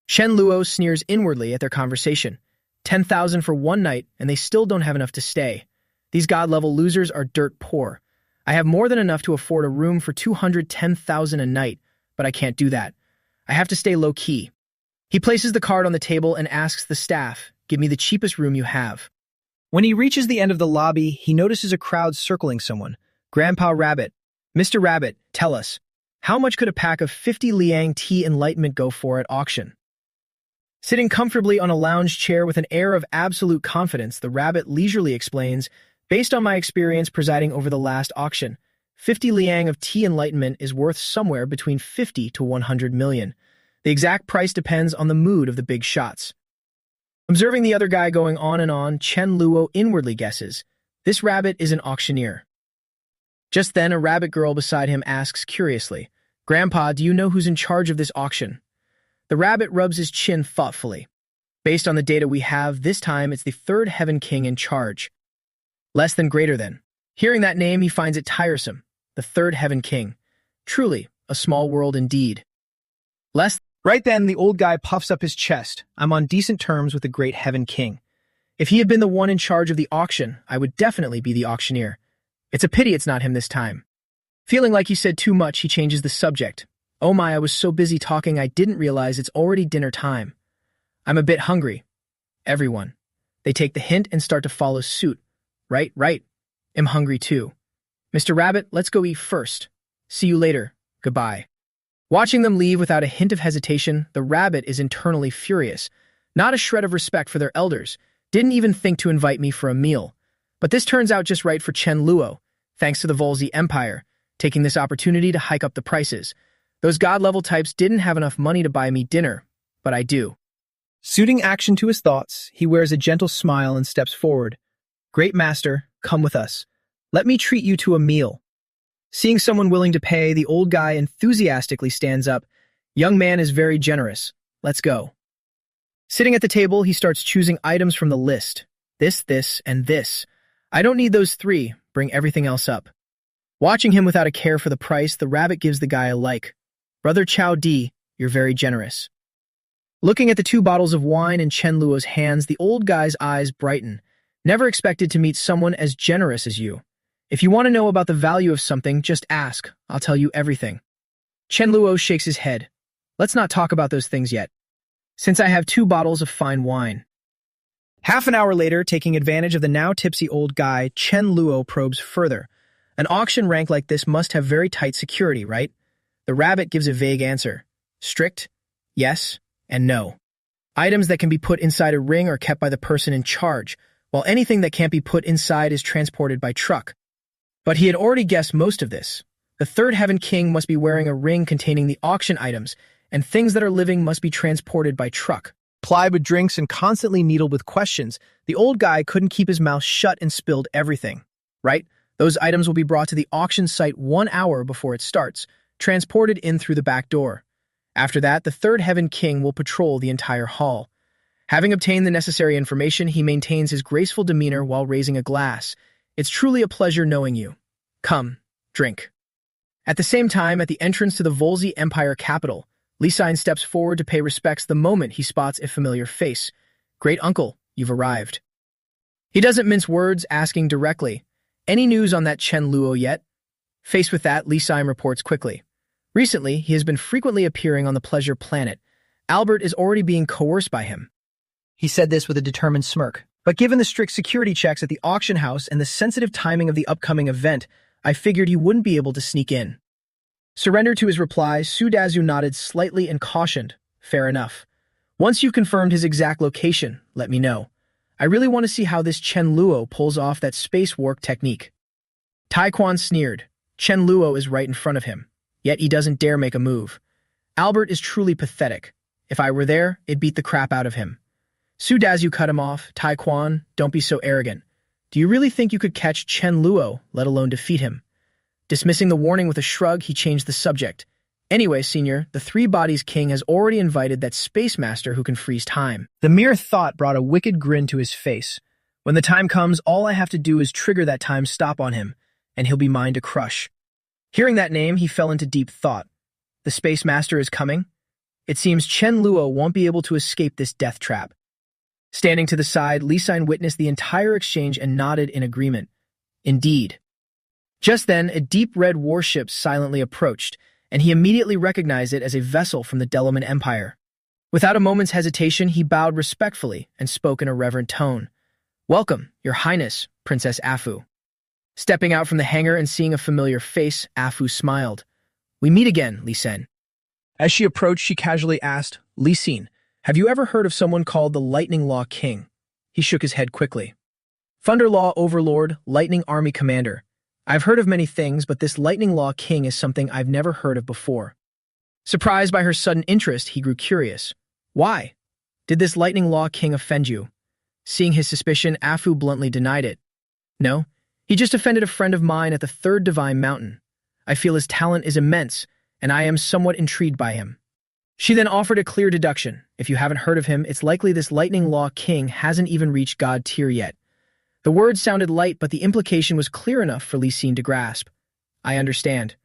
Chen Luo sneers inwardly at their conversation. 10,000 for one night, and they still don't have enough to stay. These god-level losers are dirt poor. I have more than enough to afford a room for 210,000 a night, but I can't do that. I have to stay low-key. He places the card on the table and asks the staff, "Give me the cheapest room you have." When he reaches the end of the lobby, he notices a crowd circling someone. Grandpa Rabbit. "Mr. Rabbit, tell us, how much could a pack of 50 Liang Tea Enlightenment go for at auction?" Sitting comfortably on a lounge chair with an air of absolute confidence, the rabbit leisurely explains, "Based on my experience presiding over the last auction, 50 Liang of Tea Enlightenment is worth somewhere between 50 to 100 million. The exact price depends on the mood of the big shots." Observing the other guy going on and on, Chen Luo inwardly guesses, this rabbit is an auctioneer. Just then, a rabbit girl beside him asks curiously, "Grandpa, do you know who's in charge of this auction?" The rabbit rubs his chin thoughtfully. "Based on the data we have, this time it's the third Heaven King in charge." Less than greater than. Hearing that name, he finds it tiresome. The third Heaven King. Truly, a small world indeed. Right then, the old guy puffs up his chest. "I'm on decent terms with the great Heaven King. If he had been the one in charge of the auction, I would definitely be the auctioneer. It's a pity it's not him this time." Feeling like he said too much, he changes the subject. "Oh my, I was so busy talking I didn't realize it's already dinner time. I'm a bit hungry." Everyone. They take the hint and start to follow suit. Right. I'm hungry too. "Mr. Rabbit, let's go eat first. See you later. Goodbye." Watching them leave without a hint of hesitation, the rabbit is internally furious. Not a shred of respect for their elders. Didn't even think to invite me for a meal. But this turns out just right for Chen Luo, thanks to the Volzy Empire, taking this opportunity to hike up the prices. Those god-level types didn't have enough money to buy me dinner, but I do. Suiting action to his thoughts, he wears a gentle smile and steps forward. "Great master, come with us. Let me treat you to a meal." Seeing someone willing to pay, the old guy enthusiastically stands up. "Young man is very generous. Let's go." Sitting at the table, he starts choosing items from the list. This, and this. "I don't need those three. Bring everything else up." Watching him without a care for the price, the rabbit gives the guy a like. "Brother Chow Di, you're very generous." Looking at the 2 bottles of wine in Chen Luo's hands, the old guy's eyes brighten. "Never expected to meet someone as generous as you. If you want to know about the value of something, just ask. I'll tell you everything." Chen Luo shakes his head. "Let's not talk about those things yet, since I have 2 bottles of fine wine." Half an hour later, taking advantage of the now tipsy old guy, Chen Luo probes further. An auction rank like this must have very tight security, right? The rabbit gives a vague answer. Strict, yes, and no. Items that can be put inside a ring are kept by the person in charge, while anything that can't be put inside is transported by truck. But he had already guessed most of this. The third Heaven King must be wearing a ring containing the auction items, and things that are living must be transported by truck. Plied with drinks and constantly needled with questions, the old guy couldn't keep his mouth shut and spilled everything. Right? Those items will be brought to the auction site 1 hour before it starts, transported in through the back door. After that, the third Heaven King will patrol the entire hall. Having obtained the necessary information, he maintains his graceful demeanor while raising a glass. "It's truly a pleasure knowing you. Come, drink." At the same time, at the entrance to the Volzy Empire capital, Li Sine steps forward to pay respects the moment he spots a familiar face. "Great uncle, you've arrived." He doesn't mince words, asking directly, "Any news on that Chen Luo yet?" Faced with that, Li Sine reports quickly. Recently, he has been frequently appearing on the Pleasure Planet. Albert is already being coerced by him. He said this with a determined smirk. "But given the strict security checks at the auction house and the sensitive timing of the upcoming event, I figured he wouldn't be able to sneak in." Surrendered to his reply, Su Dazu nodded slightly and cautioned, "Fair enough. Once you've confirmed his exact location, let me know. I really want to see how this Chen Luo pulls off that space warp technique." Taekwon sneered. Chen Luo is right in front of him, yet he doesn't dare make a move. Albert is truly pathetic. If I were there, it'd beat the crap out of him. Su Dazu cut him off. "Taekwon, don't be so arrogant. Do you really think you could catch Chen Luo, let alone defeat him?" Dismissing the warning with a shrug, he changed the subject. "Anyway, Senior, the Three Bodies King has already invited that space master who can freeze time." The mere thought brought a wicked grin to his face. "When the time comes, all I have to do is trigger that time stop on him, and he'll be mine to crush." Hearing that name, he fell into deep thought. The space master is coming? It seems Chen Luo won't be able to escape this death trap. Standing to the side, Lee Sin witnessed the entire exchange and nodded in agreement. Indeed. Just then, a deep red warship silently approached, and he immediately recognized it as a vessel from the Delaman Empire. Without a moment's hesitation, he bowed respectfully and spoke in a reverent tone. "Welcome, Your Highness, Princess Afu." Stepping out from the hangar and seeing a familiar face, Afu smiled. "We meet again, Lee Sin." As she approached, she casually asked, "Lee Sin, have you ever heard of someone called the Lightning Law King?" He shook his head quickly. "Thunder Law Overlord, Lightning Army Commander. I've heard of many things, but this Lightning Law King is something I've never heard of before." Surprised by her sudden interest, he grew curious. "Why? Did this Lightning Law King offend you?" Seeing his suspicion, Afu bluntly denied it. "No, he just offended a friend of mine at the Third Divine Mountain. I feel his talent is immense, and I am somewhat intrigued by him." She then offered a clear deduction. "If you haven't heard of him, it's likely this Lightning Law King hasn't even reached God tier yet." The words sounded light, but the implication was clear enough for Lee Sin to grasp. "I understand.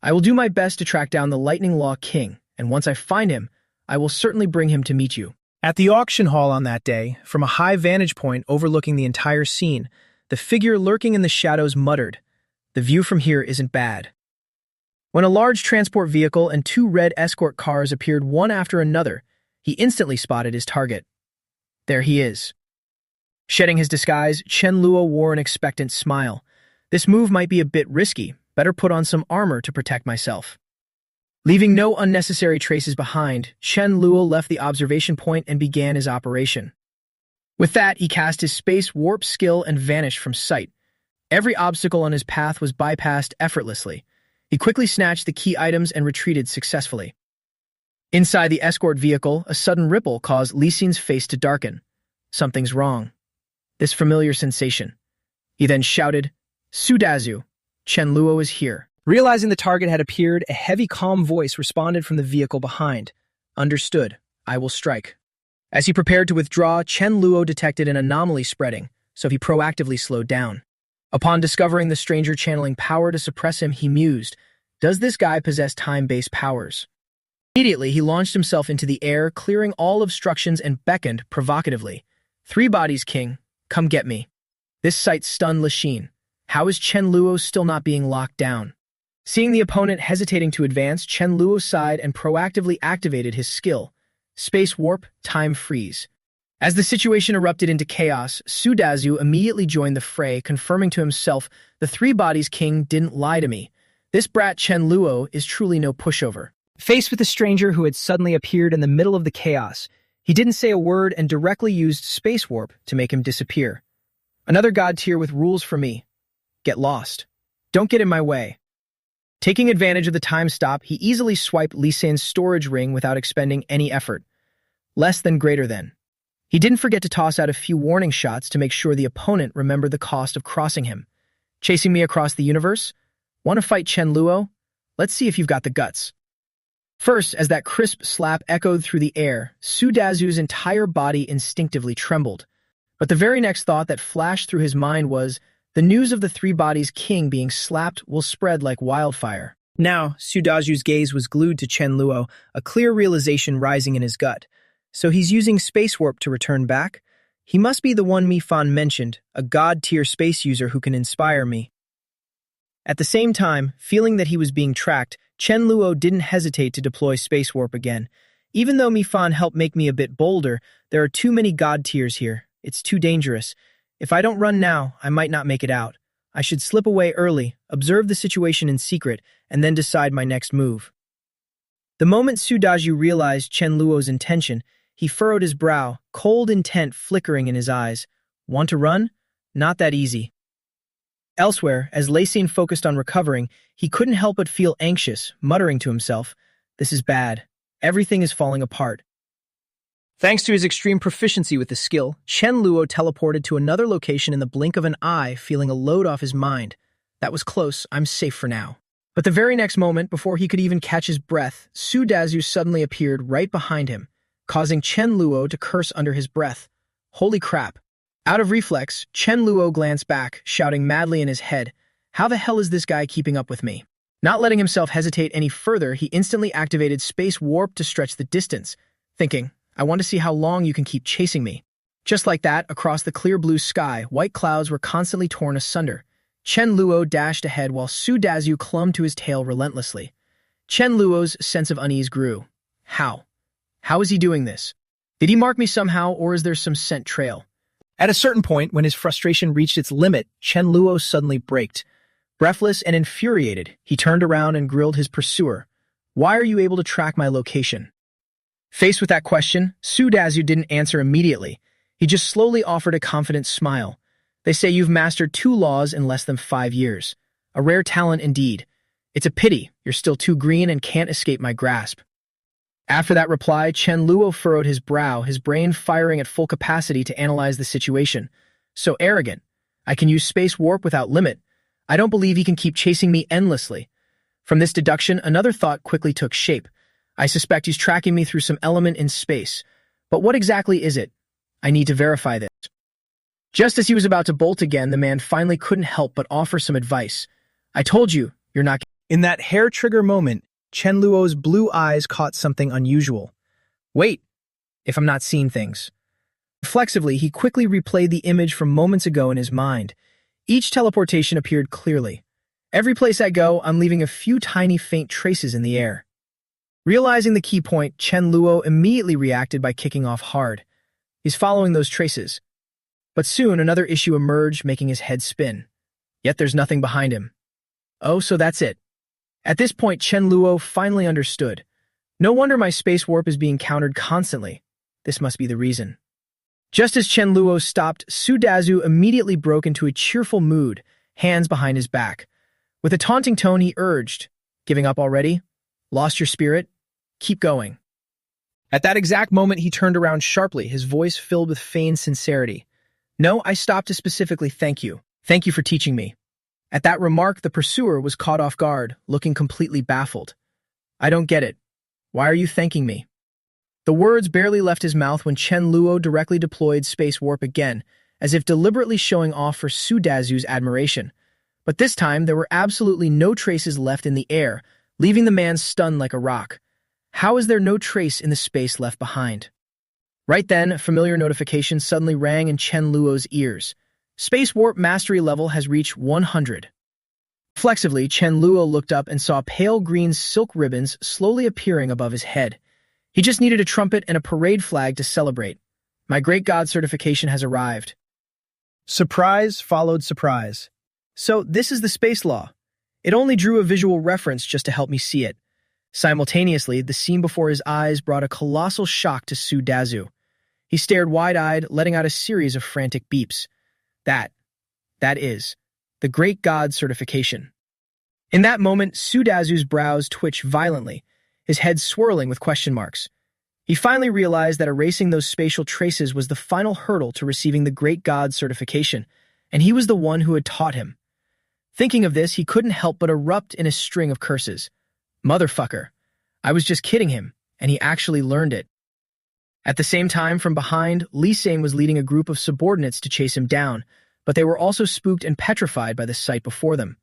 I will do my best to track down the Lightning Law King, and once I find him, I will certainly bring him to meet you." At the auction hall on that day, from a high vantage point overlooking the entire scene, the figure lurking in the shadows muttered, "The view from here isn't bad." When a large transport vehicle and two red escort cars appeared one after another, he instantly spotted his target. There he is. Shedding his disguise, Chen Luo wore an expectant smile. "This move might be a bit risky. Better put on some armor to protect myself." Leaving no unnecessary traces behind, Chen Luo left the observation point and began his operation. With that, he cast his space warp skill and vanished from sight. Every obstacle on his path was bypassed effortlessly. He quickly snatched the key items and retreated successfully. Inside the escort vehicle, a sudden ripple caused Lee Sin's face to darken. Something's wrong. This familiar sensation. He then shouted, "Sudazu, Chen Luo is here." Realizing the target had appeared, a heavy, calm voice responded from the vehicle behind. "Understood. I will strike." As he prepared to withdraw, Chen Luo detected an anomaly spreading, so he proactively slowed down. Upon discovering the stranger channeling power to suppress him, he mused, "Does this guy possess time-based powers?" Immediately, he launched himself into the air, clearing all obstructions and beckoned provocatively. "Three bodies, King. Come get me." This sight stunned Lachine. How is Chen Luo still not being locked down? Seeing the opponent hesitating to advance, Chen Luo sighed and proactively activated his skill, Space Warp, Time Freeze. As the situation erupted into chaos, Sudazu immediately joined the fray, confirming to himself, "The Three Bodies King didn't lie to me. This brat Chen Luo is truly no pushover." Faced with the stranger who had suddenly appeared in the middle of the chaos, he didn't say a word and directly used Space Warp to make him disappear. "Another god tier with rules for me. Get lost. Don't get in my way." Taking advantage of the time stop, he easily swiped Lee Sin's storage ring without expending any effort. Less than greater than. He didn't forget to toss out a few warning shots to make sure the opponent remembered the cost of crossing him. "Chasing me across the universe? Want to fight Chen Luo? Let's see if you've got the guts." First, as that crisp slap echoed through the air, Sudazu's entire body instinctively trembled. But the very next thought that flashed through his mind was, the news of the Three Bodies King being slapped will spread like wildfire. Now, Sudazu's gaze was glued to Chen Luo, a clear realization rising in his gut. So he's using Space Warp to return back? He must be the one Mifan mentioned, a god-tier space user who can inspire me. At the same time, feeling that he was being tracked, Chen Luo didn't hesitate to deploy Space Warp again. "Even though Mifan helped make me a bit bolder, there are too many god tiers here. It's too dangerous. If I don't run now, I might not make it out. I should slip away early, observe the situation in secret, and then decide my next move." The moment Sudazu realized Chen Luo's intention, he furrowed his brow, cold intent flickering in his eyes. "Want to run? Not that easy." Elsewhere, as Lee Sin focused on recovering, he couldn't help but feel anxious, muttering to himself, "This is bad. Everything is falling apart." Thanks to his extreme proficiency with the skill, Chen Luo teleported to another location in the blink of an eye, feeling a load off his mind. "That was close. I'm safe for now." But the very next moment, before he could even catch his breath, Sudazu suddenly appeared right behind him, causing Chen Luo to curse under his breath. Holy crap. Out of reflex, Chen Luo glanced back, shouting madly in his head, "How the hell is this guy keeping up with me?" Not letting himself hesitate any further, he instantly activated Space Warp to stretch the distance, thinking, "I want to see how long you can keep chasing me." Just like that, across the clear blue sky, white clouds were constantly torn asunder. Chen Luo dashed ahead while Su Dazu clung to his tail relentlessly. Chen Luo's sense of unease grew. How? How is he doing this? Did he mark me somehow, or is there some scent trail? At a certain point, when his frustration reached its limit, Chen Luo suddenly braked. Breathless and infuriated, he turned around and grilled his pursuer. Why are you able to track my location? Faced with that question, Su Dazu didn't answer immediately. He just slowly offered a confident smile. They say you've mastered 2 laws in less than 5 years. A rare talent indeed. It's a pity you're still too green and can't escape my grasp. After that reply, Chen Luo furrowed his brow, his brain firing at full capacity to analyze the situation. So arrogant. I can use space warp without limit. I don't believe he can keep chasing me endlessly. From this deduction, another thought quickly took shape. I suspect he's tracking me through some element in space. But what exactly is it? I need to verify this. Just as he was about to bolt again, the man finally couldn't help but offer some advice. I told you, you're not... In that hair-trigger moment, Chen Luo's blue eyes caught something unusual. Wait, if I'm not seeing things. Reflexively, he quickly replayed the image from moments ago in his mind. Each teleportation appeared clearly. Every place I go, I'm leaving a few tiny faint traces in the air. Realizing the key point, Chen Luo immediately reacted by kicking off hard. He's following those traces. But soon another issue emerged, making his head spin. Yet there's nothing behind him. Oh, so that's it. At this point, Chen Luo finally understood. No wonder my space warp is being countered constantly. This must be the reason. Just as Chen Luo stopped, Su Dazu immediately broke into a cheerful mood, hands behind his back. With a taunting tone, he urged, "Giving up already? Lost your spirit? Keep going." At that exact moment, he turned around sharply, his voice filled with feigned sincerity. "No, I stopped to specifically thank you. Thank you for teaching me." At that remark, the pursuer was caught off guard, looking completely baffled. "I don't get it. Why are you thanking me?" The words barely left his mouth when Chen Luo directly deployed space warp again, as if deliberately showing off for Su Dazu's admiration. But this time, there were absolutely no traces left in the air, leaving the man stunned like a rock. How is there no trace in the space left behind? Right then, a familiar notification suddenly rang in Chen Luo's ears. Space warp mastery level has reached 100. Reflexively, Chen Luo looked up and saw pale green silk ribbons slowly appearing above his head. He just needed a trumpet and a parade flag to celebrate. My great god certification has arrived. Surprise followed surprise. So this is the space law. It only drew a visual reference just to help me see it. Simultaneously, the scene before his eyes brought a colossal shock to Su Dazu. He stared wide-eyed, letting out a series of frantic beeps. That is, the Great God certification. In that moment, Su Dazu's brows twitched violently, his head swirling with question marks. He finally realized that erasing those spatial traces was the final hurdle to receiving the Great God certification, and he was the one who had taught him. Thinking of this, he couldn't help but erupt in a string of curses. Motherfucker. I was just kidding him, and he actually learned it. At the same time, from behind, Li Sane was leading a group of subordinates to chase him down, but they were also spooked and petrified by the sight before them.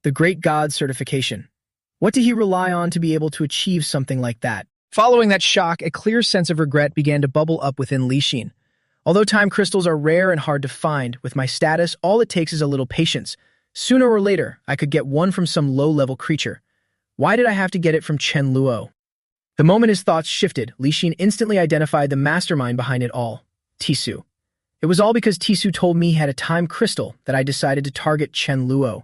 The Great God certification. What did he rely on to be able to achieve something like that? Following that shock, a clear sense of regret began to bubble up within Li Xin. Although time crystals are rare and hard to find, with my status, all it takes is a little patience. Sooner or later, I could get one from some low-level creature. Why did I have to get it from Chen Luo? The moment his thoughts shifted, Li Xin instantly identified the mastermind behind it all, Tisu. It was all because Tisu told me he had a time crystal that I decided to target Chen Luo.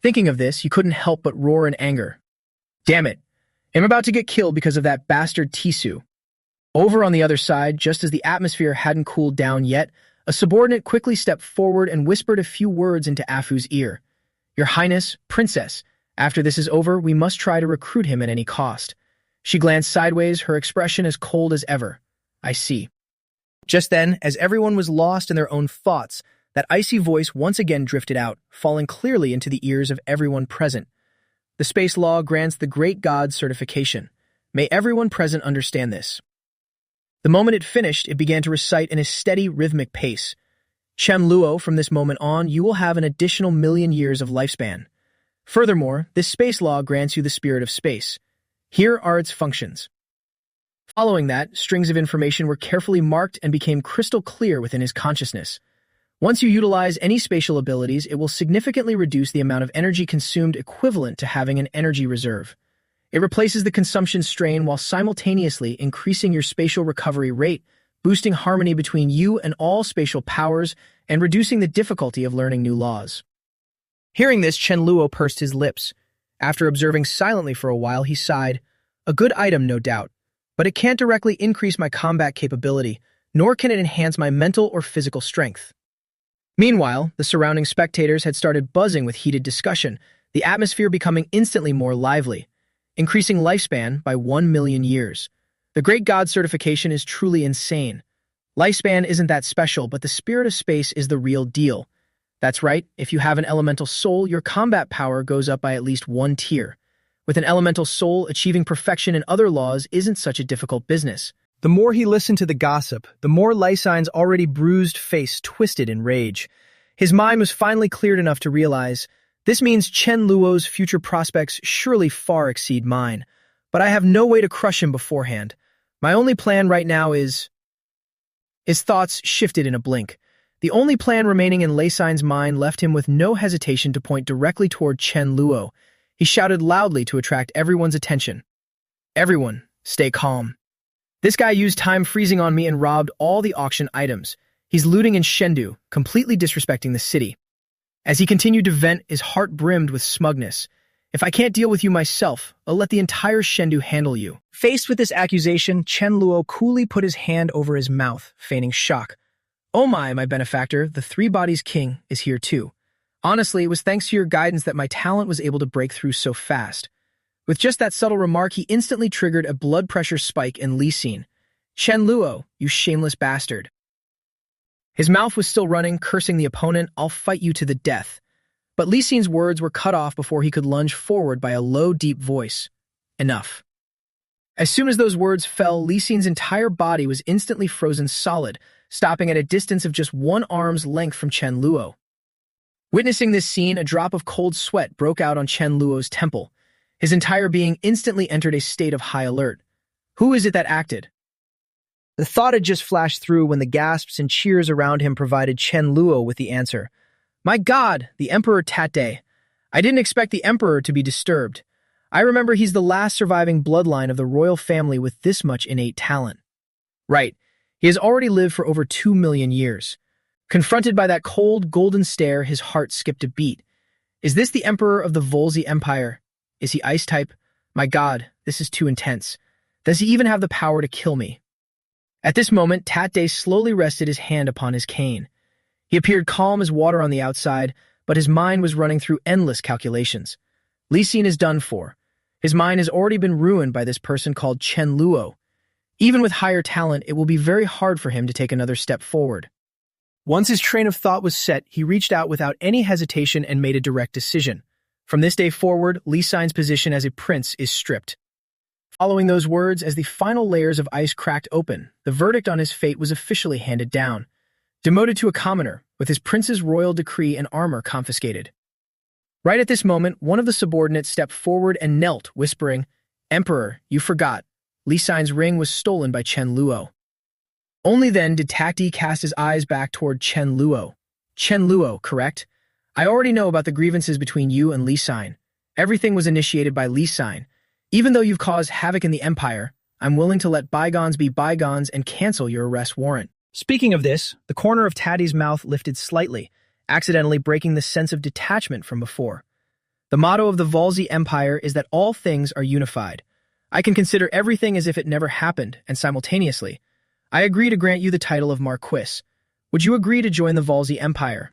Thinking of this, he couldn't help but roar in anger. Damn it! I'm about to get killed because of that bastard Tisu. Over on the other side, just as the atmosphere hadn't cooled down yet, a subordinate quickly stepped forward and whispered a few words into Afu's ear. Your Highness, Princess, after this is over, we must try to recruit him at any cost. She glanced sideways, her expression as cold as ever. I see. Just then, as everyone was lost in their own thoughts, that icy voice once again drifted out, falling clearly into the ears of everyone present. The space law grants the Great God certification. May everyone present understand this. The moment it finished, it began to recite in a steady, rhythmic pace. Chen Luo, from this moment on, you will have an additional 1,000,000 years of lifespan. Furthermore, this space law grants you the spirit of space. Here are its functions. Following that, strings of information were carefully marked and became crystal clear within his consciousness. Once you utilize any spatial abilities, it will significantly reduce the amount of energy consumed, equivalent to having an energy reserve. It replaces the consumption strain while simultaneously increasing your spatial recovery rate, boosting harmony between you and all spatial powers, and reducing the difficulty of learning new laws. Hearing this, Chen Luo pursed his lips. After observing silently for a while, he sighed. A good item, no doubt, but it can't directly increase my combat capability, nor can it enhance my mental or physical strength. Meanwhile, the surrounding spectators had started buzzing with heated discussion, the atmosphere becoming instantly more lively, increasing lifespan by 1 million years. The Great God certification is truly insane. Lifespan isn't that special, but the spirit of space is the real deal. That's right, if you have an elemental soul, your combat power goes up by at least 1 tier. With an elemental soul, achieving perfection in other laws isn't such a difficult business. The more he listened to the gossip, the more Lysine's already bruised face twisted in rage. His mind was finally cleared enough to realize, this means Chen Luo's future prospects surely far exceed mine. But I have no way to crush him beforehand. My only plan right now is... His thoughts shifted in a blink. The only plan remaining in Lysine's mind left him with no hesitation to point directly toward Chen Luo. He shouted loudly to attract everyone's attention. Everyone, stay calm. This guy used time freezing on me and robbed all the auction items. He's looting in Chengdu, completely disrespecting the city. As he continued to vent, his heart brimmed with smugness. If I can't deal with you myself, I'll let the entire Chengdu handle you. Faced with this accusation, Chen Luo coolly put his hand over his mouth, feigning shock. Oh my benefactor, the Three Bodies King is here too. Honestly, it was thanks to your guidance that my talent was able to break through so fast. With just that subtle remark, he instantly triggered a blood pressure spike in Lysine. Chen Luo, you shameless bastard. His mouth was still running, cursing the opponent, I'll fight you to the death. But Lysine's words were cut off before he could lunge forward by a low, deep voice. Enough. As soon as those words fell, Lysine's entire body was instantly frozen solid, stopping at a distance of just 1 arm's length from Chen Luo. Witnessing this scene, a drop of cold sweat broke out on Chen Luo's temple. His entire being instantly entered a state of high alert. Who is it that acted? The thought had just flashed through when the gasps and cheers around him provided Chen Luo with the answer. My God, the Emperor Tate. I didn't expect the Emperor to be disturbed. I remember he's the last surviving bloodline of the royal family with this much innate talent. Right, he has already lived for over 2 million years. Confronted by that cold, golden stare, his heart skipped a beat. Is this the Emperor of the Volsy Empire? Is he ice-type? My God, this is too intense. Does he even have the power to kill me? At this moment, Tate slowly rested his hand upon his cane. He appeared calm as water on the outside, but his mind was running through endless calculations. Lysine is done for. His mind has already been ruined by this person called Chen Luo. Even with higher talent, it will be very hard for him to take another step forward. Once his train of thought was set, he reached out without any hesitation and made a direct decision. From this day forward, Lysine's position as a prince is stripped. Following those words, as the final layers of ice cracked open, the verdict on his fate was officially handed down. Demoted to a commoner, with his prince's royal decree and armor confiscated. Right at this moment, one of the subordinates stepped forward and knelt, whispering, Emperor, you forgot. Lysine's ring was stolen by Chen Luo. Only then did Tate cast his eyes back toward Chen Luo. Chen Luo, correct? I already know about the grievances between you and Lysine. Everything was initiated by Lysine. Even though you've caused havoc in the Empire, I'm willing to let bygones be bygones and cancel your arrest warrant. Speaking of this, the corner of Tate's mouth lifted slightly, accidentally breaking the sense of detachment from before. The motto of the Volsy Empire is that all things are unified. I can consider everything as if it never happened, and simultaneously, I agree to grant you the title of Marquis. Would you agree to join the Volsy Empire?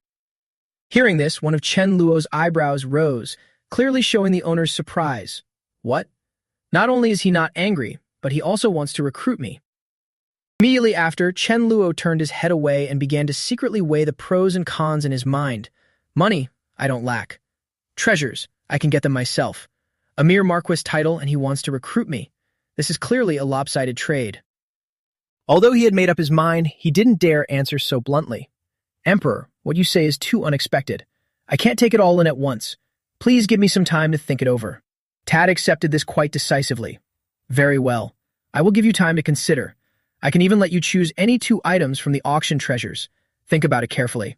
Hearing this, one of Chen Luo's eyebrows rose, clearly showing the owner's surprise. What? Not only is he not angry, but he also wants to recruit me. Immediately after, Chen Luo turned his head away and began to secretly weigh the pros and cons in his mind. Money, I don't lack. Treasures, I can get them myself. A mere Marquis title and he wants to recruit me. This is clearly a lopsided trade. Although he had made up his mind, he didn't dare answer so bluntly. Emperor, what you say is too unexpected. I can't take it all in at once. Please give me some time to think it over. Tate accepted this quite decisively. Very well. I will give you time to consider. I can even let you choose any 2 items from the auction treasures. Think about it carefully.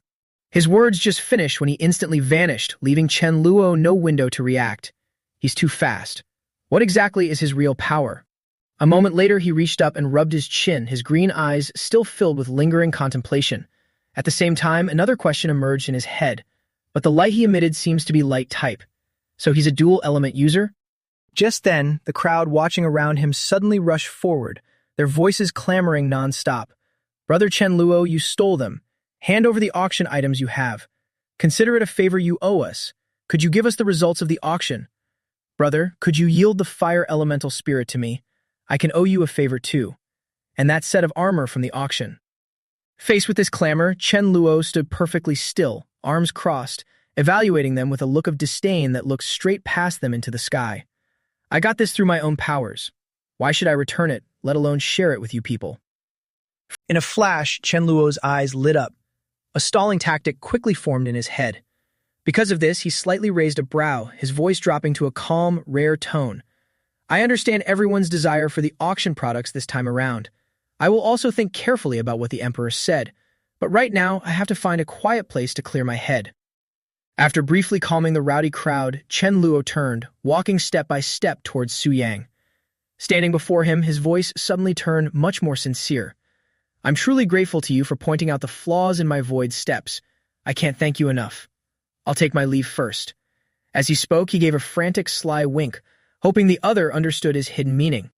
His words just finished when he instantly vanished, leaving Chen Luo no window to react. He's too fast. What exactly is his real power? A moment later, he reached up and rubbed his chin, his green eyes still filled with lingering contemplation. At the same time, another question emerged in his head, but the light he emitted seems to be light type. So he's a dual-element user? Just then, the crowd watching around him suddenly rushed forward, their voices clamoring non-stop. Brother Chen Luo, you stole them. Hand over the auction items you have. Consider it a favor you owe us. Could you give us the results of the auction? Brother, could you yield the fire elemental spirit to me? I can owe you a favor too. And that set of armor from the auction. Faced with this clamor, Chen Luo stood perfectly still, arms crossed, evaluating them with a look of disdain that looked straight past them into the sky. I got this through my own powers. Why should I return it, let alone share it with you people? In a flash, Chen Luo's eyes lit up. A stalling tactic quickly formed in his head. Because of this, he slightly raised a brow, his voice dropping to a calm, rare tone. I understand everyone's desire for the auction products this time around. I will also think carefully about what the Emperor said, but right now I have to find a quiet place to clear my head. After briefly calming the rowdy crowd, Chen Luo turned, walking step by step towards Su Yang. Standing before him, his voice suddenly turned much more sincere. I'm truly grateful to you for pointing out the flaws in my void steps. I can't thank you enough. I'll take my leave first. As he spoke, he gave a frantic, sly wink, hoping the other understood his hidden meaning.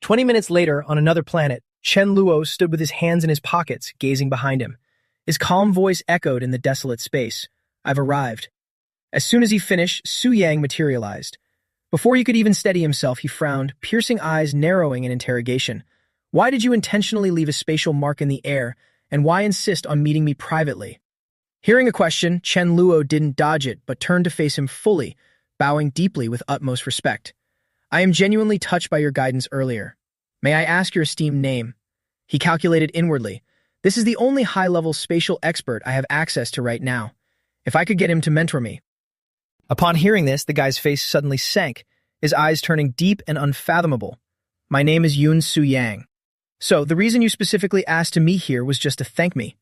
20 minutes later, on another planet, Chen Luo stood with his hands in his pockets, gazing behind him. His calm voice echoed in the desolate space. I've arrived. As soon as he finished, Su Yang materialized. Before he could even steady himself, he frowned, piercing eyes narrowing in interrogation. Why did you intentionally leave a spatial mark in the air, and why insist on meeting me privately? Hearing a question, Chen Luo didn't dodge it, but turned to face him fully, bowing deeply with utmost respect. I am genuinely touched by your guidance earlier. May I ask your esteemed name? He calculated inwardly. This is the only high-level spatial expert I have access to right now. If I could get him to mentor me. Upon hearing this, the guy's face suddenly sank, his eyes turning deep and unfathomable. My name is Yun Su Yang. So, the reason you specifically asked to meet here was just to thank me.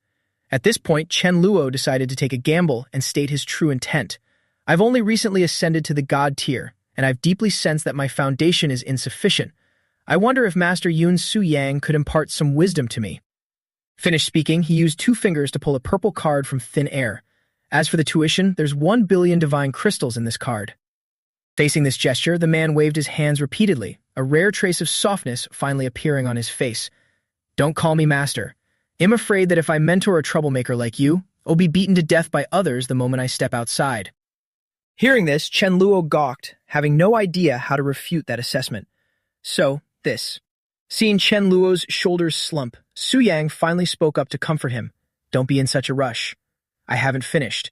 At this point, Chen Luo decided to take a gamble and state his true intent. I've only recently ascended to the god tier, and I've deeply sensed that my foundation is insufficient. I wonder if Master Yun Su Yang could impart some wisdom to me. Finished speaking, he used 2 fingers to pull a purple card from thin air. As for the tuition, there's 1 billion divine crystals in this card. Facing this gesture, the man waved his hands repeatedly, a rare trace of softness finally appearing on his face. Don't call me master. I'm afraid that if I mentor a troublemaker like you, I'll be beaten to death by others the moment I step outside. Hearing this, Chen Luo gawked, having no idea how to refute that assessment. So, this. Seeing Chen Luo's shoulders slump, Su Yang finally spoke up to comfort him. Don't be in such a rush. I haven't finished.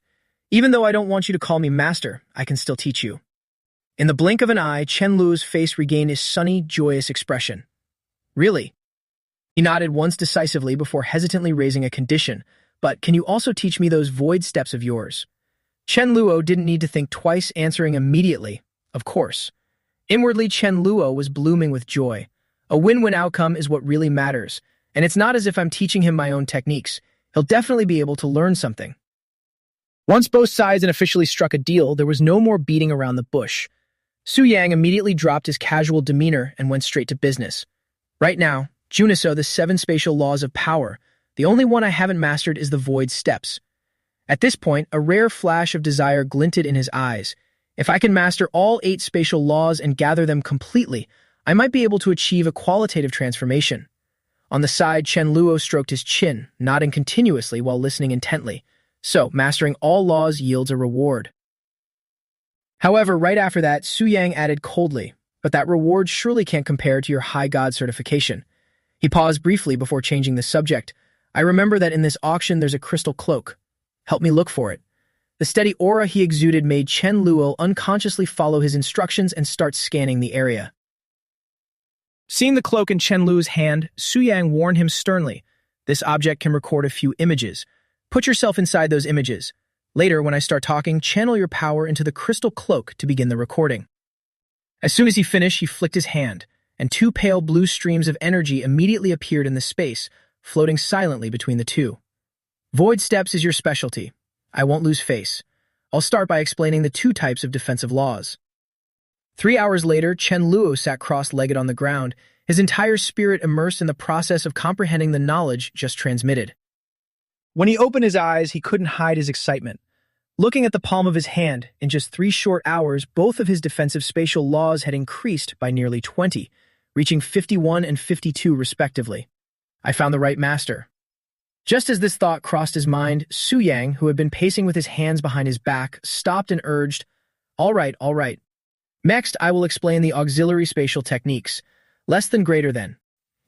Even though I don't want you to call me master, I can still teach you. In the blink of an eye, Chen Luo's face regained his sunny, joyous expression. Really? He nodded once decisively before hesitantly raising a condition, but can you also teach me those void steps of yours? Chen Luo didn't need to think twice, answering immediately, of course. Inwardly, Chen Luo was blooming with joy. A win-win outcome is what really matters, and it's not as if I'm teaching him my own techniques. He'll definitely be able to learn something. Once both sides had officially struck a deal, there was no more beating around the bush. Su Yang immediately dropped his casual demeanor and went straight to business. Right now, Juniso, the 7 spatial laws of power, the only one I haven't mastered is the void steps. At this point, a rare flash of desire glinted in his eyes. If I can master all 8 spatial laws and gather them completely, I might be able to achieve a qualitative transformation. On the side, Chen Luo stroked his chin, nodding continuously while listening intently. So, mastering all laws yields a reward. However, right after that, Su Yang added coldly, but that reward surely can't compare to your high god certification. He paused briefly before changing the subject. I remember that in this auction there's a crystal cloak. Help me look for it. The steady aura he exuded made Chen Luo unconsciously follow his instructions and start scanning the area. Seeing the cloak in Chen Luo's hand, Su Yang warned him sternly. This object can record a few images. Put yourself inside those images. Later, when I start talking, channel your power into the crystal cloak to begin the recording. As soon as he finished, he flicked his hand. and two pale blue streams of energy immediately appeared in the space, floating silently between the two. Void steps is your specialty. I won't lose face. I'll start by explaining the two types of defensive laws. 3 hours later, Chen Luo sat cross-legged on the ground, his entire spirit immersed in the process of comprehending the knowledge just transmitted. When he opened his eyes, he couldn't hide his excitement. Looking at the palm of his hand, in just 3 short hours, both of his defensive spatial laws had increased by nearly 20, reaching 51 and 52 respectively. I found the right master. Just as this thought crossed his mind, Su Yang, who had been pacing with his hands behind his back, stopped and urged, all right. Next, I will explain the auxiliary spatial techniques. Less than greater than.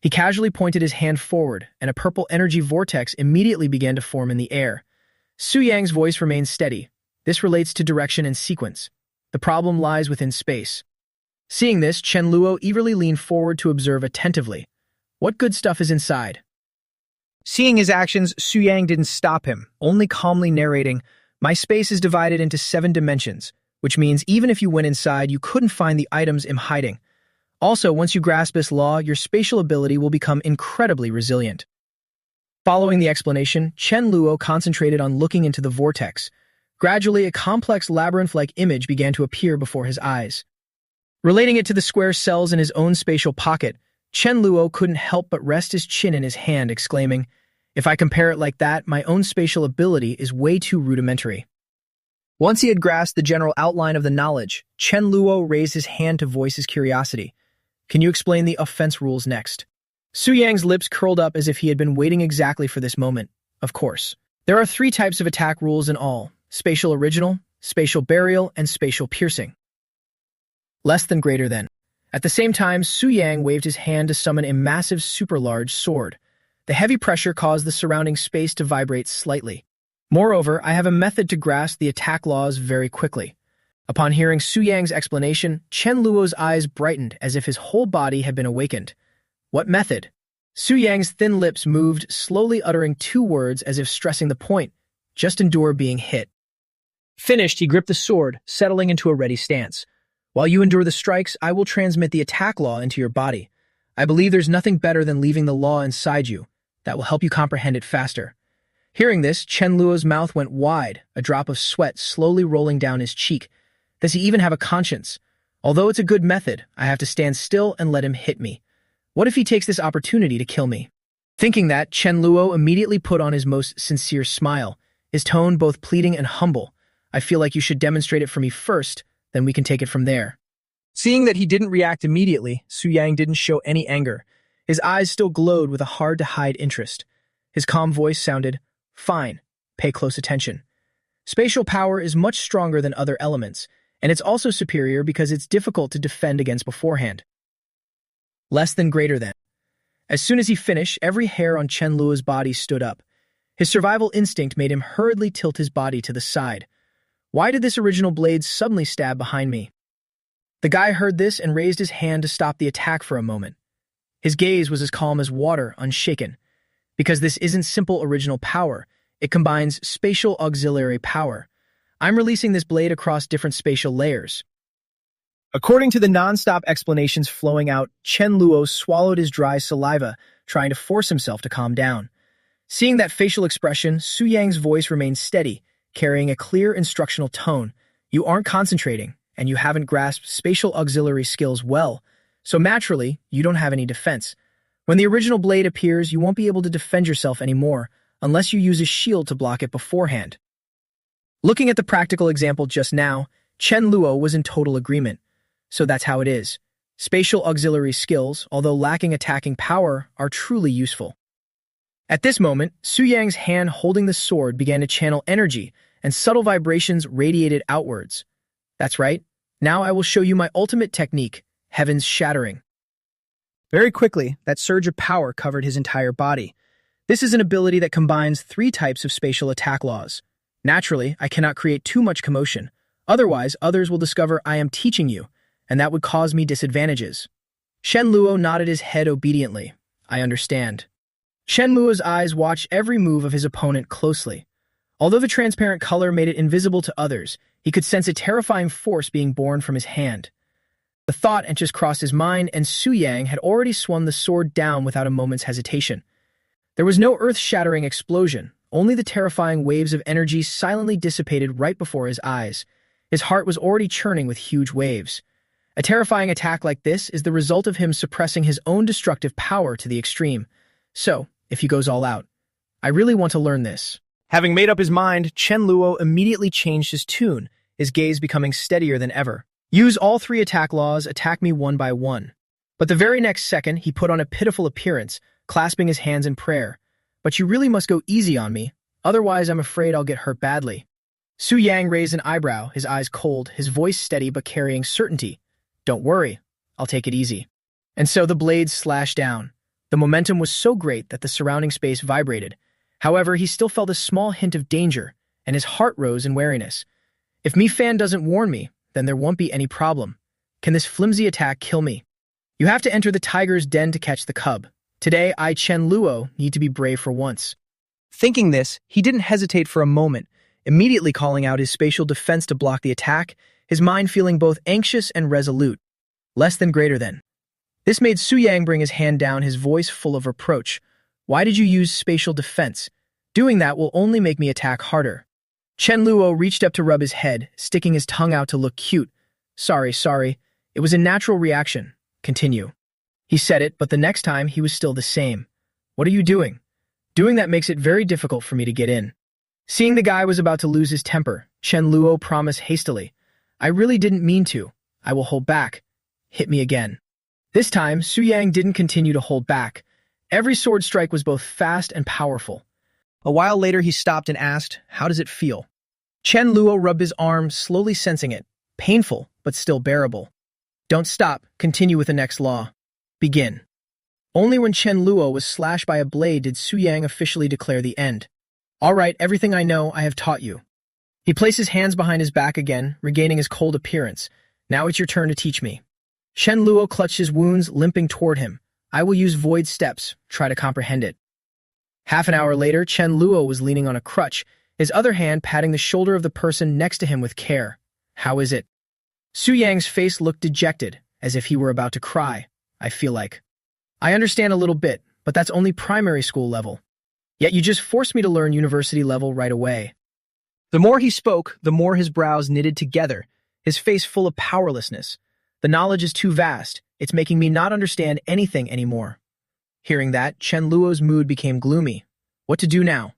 He casually pointed his hand forward, and a purple energy vortex immediately began to form in the air. Su Yang's voice remained steady. This relates to direction and sequence. The problem lies within space. Seeing this, Chen Luo eagerly leaned forward to observe attentively. What good stuff is inside? Seeing his actions, Su Yang didn't stop him, only calmly narrating, my space is divided into 7 dimensions, which means even if you went inside, you couldn't find the items I'm hiding. Also, once you grasp this law, your spatial ability will become incredibly resilient. Following the explanation, Chen Luo concentrated on looking into the vortex. Gradually, a complex labyrinth-like image began to appear before his eyes. Relating it to the square cells in his own spatial pocket, Chen Luo couldn't help but rest his chin in his hand, exclaiming, if I compare it like that, my own spatial ability is way too rudimentary. Once he had grasped the general outline of the knowledge, Chen Luo raised his hand to voice his curiosity. Can you explain the offense rules next? Su Yang's lips curled up as if he had been waiting exactly for this moment. Of course. There are 3 types of attack rules in all: spatial original, spatial burial, and spatial piercing. Less than greater than. At the same time, Su Yang waved his hand to summon a massive super-large sword. The heavy pressure caused the surrounding space to vibrate slightly. Moreover, I have a method to grasp the attack laws very quickly. Upon hearing Su Yang's explanation, Chen Luo's eyes brightened as if his whole body had been awakened. What method? Su Yang's thin lips moved, slowly uttering 2 words as if stressing the point. Just endure being hit. Finished, he gripped the sword, settling into a ready stance. While you endure the strikes, I will transmit the attack law into your body. I believe there's nothing better than leaving the law inside you. That will help you comprehend it faster. Hearing this, Chen Luo's mouth went wide, a drop of sweat slowly rolling down his cheek. Does he even have a conscience? Although it's a good method, I have to stand still and let him hit me. What if he takes this opportunity to kill me? Thinking that, Chen Luo immediately put on his most sincere smile, his tone both pleading and humble. I feel like you should demonstrate it for me first, then we can take it from there. Seeing that he didn't react immediately, Su Yang didn't show any anger. His eyes still glowed with a hard-to-hide interest. His calm voice sounded, fine, pay close attention. Spatial power is much stronger than other elements, and it's also superior because it's difficult to defend against beforehand. Less than greater than. As soon as he finished, every hair on Chen Luo's body stood up. His survival instinct made him hurriedly tilt his body to the side. Why did this original blade suddenly stab behind me? The guy heard this and raised his hand to stop the attack for a moment. His gaze was as calm as water, unshaken. Because this isn't simple original power, it combines spatial auxiliary power. I'm releasing this blade across different spatial layers. According to the non-stop explanations flowing out, Chen Luo swallowed his dry saliva, trying to force himself to calm down. Seeing that facial expression, Su Yang's voice remained steady, carrying a clear instructional tone. You aren't concentrating, and you haven't grasped spatial auxiliary skills well, so naturally, you don't have any defense. When the original blade appears, you won't be able to defend yourself anymore, unless you use a shield to block it beforehand. Looking at the practical example just now, Chen Luo was in total agreement. So that's how it is. Spatial auxiliary skills, although lacking attacking power, are truly useful. At this moment, Su Yang's hand holding the sword began to channel energy, and subtle vibrations radiated outwards. That's right. Now I will show you my ultimate technique, Heaven's Shattering. Very quickly, that surge of power covered his entire body. This is an ability that combines 3 types of spatial attack laws. Naturally, I cannot create too much commotion. Otherwise, others will discover I am teaching you, and that would cause me disadvantages. Chen Luo nodded his head obediently. I understand. Chen Luo's eyes watched every move of his opponent closely. Although the transparent color made it invisible to others, he could sense a terrifying force being born from his hand. The thought had just crossed his mind, and Su Yang had already swung the sword down without a moment's hesitation. There was no earth-shattering explosion, only the terrifying waves of energy silently dissipated right before his eyes. His heart was already churning with huge waves. A terrifying attack like this is the result of him suppressing his own destructive power to the extreme. So, if he goes all out, I really want to learn this. Having made up his mind, Chen Luo immediately changed his tune, his gaze becoming steadier than ever. Use all 3 attack laws, attack me one by one. But the very next second, he put on a pitiful appearance, clasping his hands in prayer. But you really must go easy on me, otherwise I'm afraid I'll get hurt badly. Su Yang raised an eyebrow, his eyes cold, his voice steady but carrying certainty. Don't worry, I'll take it easy. And so the blades slashed down. The momentum was so great that the surrounding space vibrated. However, he still felt a small hint of danger, and his heart rose in wariness. If Mi-Fan doesn't warn me, then there won't be any problem. Can this flimsy attack kill me? You have to enter the tiger's den to catch the cub. Today, I, Chen Luo, need to be brave for once. Thinking this, he didn't hesitate for a moment, immediately calling out his spatial defense to block the attack, his mind feeling both anxious and resolute. Less than greater than. This made Su Yang bring his hand down, his voice full of reproach. Why did you use spatial defense? Doing that will only make me attack harder. Chen Luo reached up to rub his head, sticking his tongue out to look cute. Sorry. It was a natural reaction. Continue. He said it, but the next time he was still the same. What are you doing? Doing that makes it very difficult for me to get in. Seeing the guy was about to lose his temper, Chen Luo promised hastily. I really didn't mean to. I will hold back. Hit me again. This time, Su Yang didn't continue to hold back. Every sword strike was both fast and powerful. A while later, he stopped and asked, how does it feel? Chen Luo rubbed his arm, slowly sensing it. Painful, but still bearable. Don't stop. Continue with the next law. Begin. Only when Chen Luo was slashed by a blade did Su Yang officially declare the end. All right, everything I know, I have taught you. He placed his hands behind his back again, regaining his cold appearance. Now it's your turn to teach me. Chen Luo clutched his wounds, limping toward him. I will use void steps. Try to comprehend it. Half an hour later, Chen Luo was leaning on a crutch, his other hand patting the shoulder of the person next to him with care. How is it? Su Yang's face looked dejected, as if he were about to cry. I feel like. I understand a little bit, but that's only primary school level. Yet you just forced me to learn university level right away. The more he spoke, the more his brows knitted together, his face full of powerlessness. The knowledge is too vast. It's making me not understand anything anymore. Hearing that, Chen Luo's mood became gloomy. What to do now?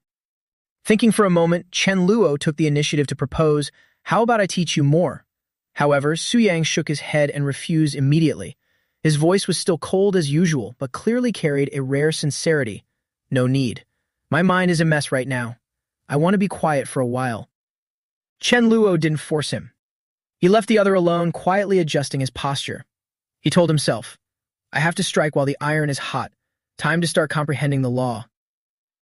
Thinking for a moment, Chen Luo took the initiative to propose, how about I teach you more? However, Su Yang shook his head and refused immediately. His voice was still cold as usual, but clearly carried a rare sincerity. No need. My mind is a mess right now. I want to be quiet for a while. Chen Luo didn't force him. He left the other alone, quietly adjusting his posture. He told himself, I have to strike while the iron is hot. Time to start comprehending the law.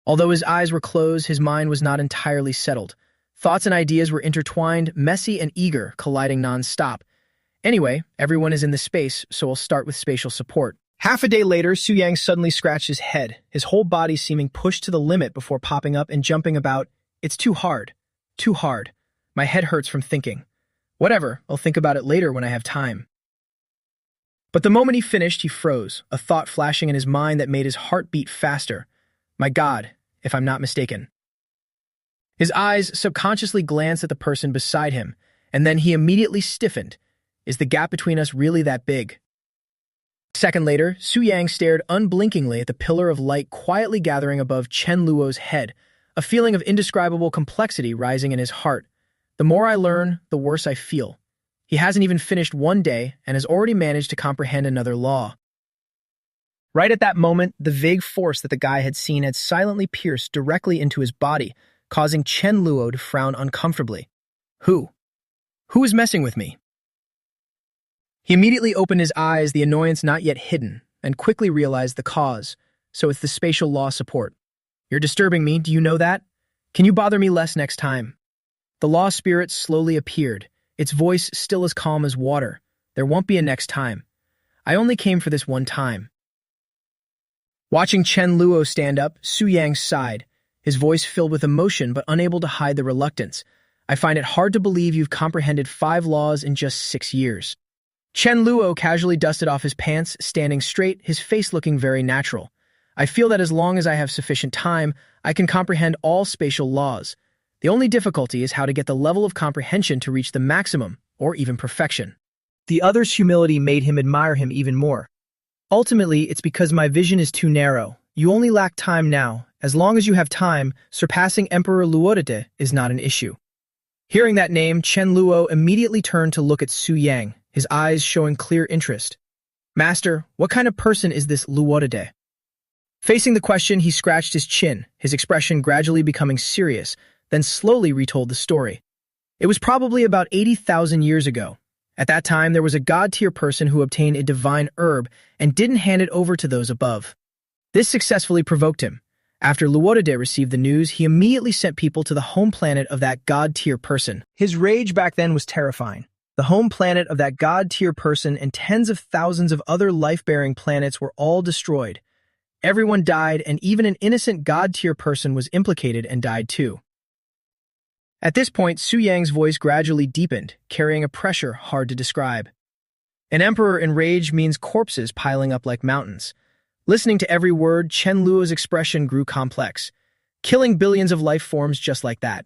Although his eyes were closed, his mind was not entirely settled. Thoughts and ideas were intertwined, messy and eager, colliding non-stop. Anyway, everyone is in the space, so I'll start with spatial support. Half a day later, Su Yang suddenly scratched his head, his whole body seeming pushed to the limit before popping up and jumping about. It's too hard. Too hard. My head hurts from thinking. Whatever, I'll think about it later when I have time. But the moment he finished, he froze, a thought flashing in his mind that made his heart beat faster. My God, if I'm not mistaken. His eyes subconsciously glanced at the person beside him, and then he immediately stiffened. Is the gap between us really that big? A second later, Su Yang stared unblinkingly at the pillar of light quietly gathering above Chen Luo's head, a feeling of indescribable complexity rising in his heart. The more I learn, the worse I feel. He hasn't even finished one day and has already managed to comprehend another law. Right at that moment, the vague force that the guy had seen had silently pierced directly into his body, causing Chen Luo to frown uncomfortably. Who? Who is messing with me? He immediately opened his eyes, the annoyance not yet hidden, and quickly realized the cause. So it's the spatial law support. You're disturbing me, do you know that? Can you bother me less next time? The law spirit slowly appeared, its voice still as calm as water. There won't be a next time. I only came for this one time. Watching Chen Luo stand up, Su Yang sighed, his voice filled with emotion but unable to hide the reluctance. I find it hard to believe you've comprehended 5 laws in just 6 years. Chen Luo casually dusted off his pants, standing straight, his face looking very natural. I feel that as long as I have sufficient time, I can comprehend all spatial laws. The only difficulty is how to get the level of comprehension to reach the maximum, or even perfection. The other's humility made him admire him even more. Ultimately, it's because my vision is too narrow. You only lack time now. As long as you have time, surpassing Emperor Luodate is not an issue. Hearing that name, Chen Luo immediately turned to look at Su Yang, his eyes showing clear interest. Master, what kind of person is this Luodate? Facing the question, he scratched his chin, his expression gradually becoming serious, then slowly retold the story. It was probably about 80,000 years ago. At that time, there was a god-tier person who obtained a divine herb and didn't hand it over to those above. This successfully provoked him. After Luodade received the news, he immediately sent people to the home planet of that god-tier person. His rage back then was terrifying. The home planet of that god-tier person and tens of thousands of other life-bearing planets were all destroyed. Everyone died, and even an innocent god-tier person was implicated and died too. At this point, Su Yang's voice gradually deepened, carrying a pressure hard to describe. An emperor enraged means corpses piling up like mountains. Listening to every word, Chen Luo's expression grew complex. Killing billions of life forms just like that.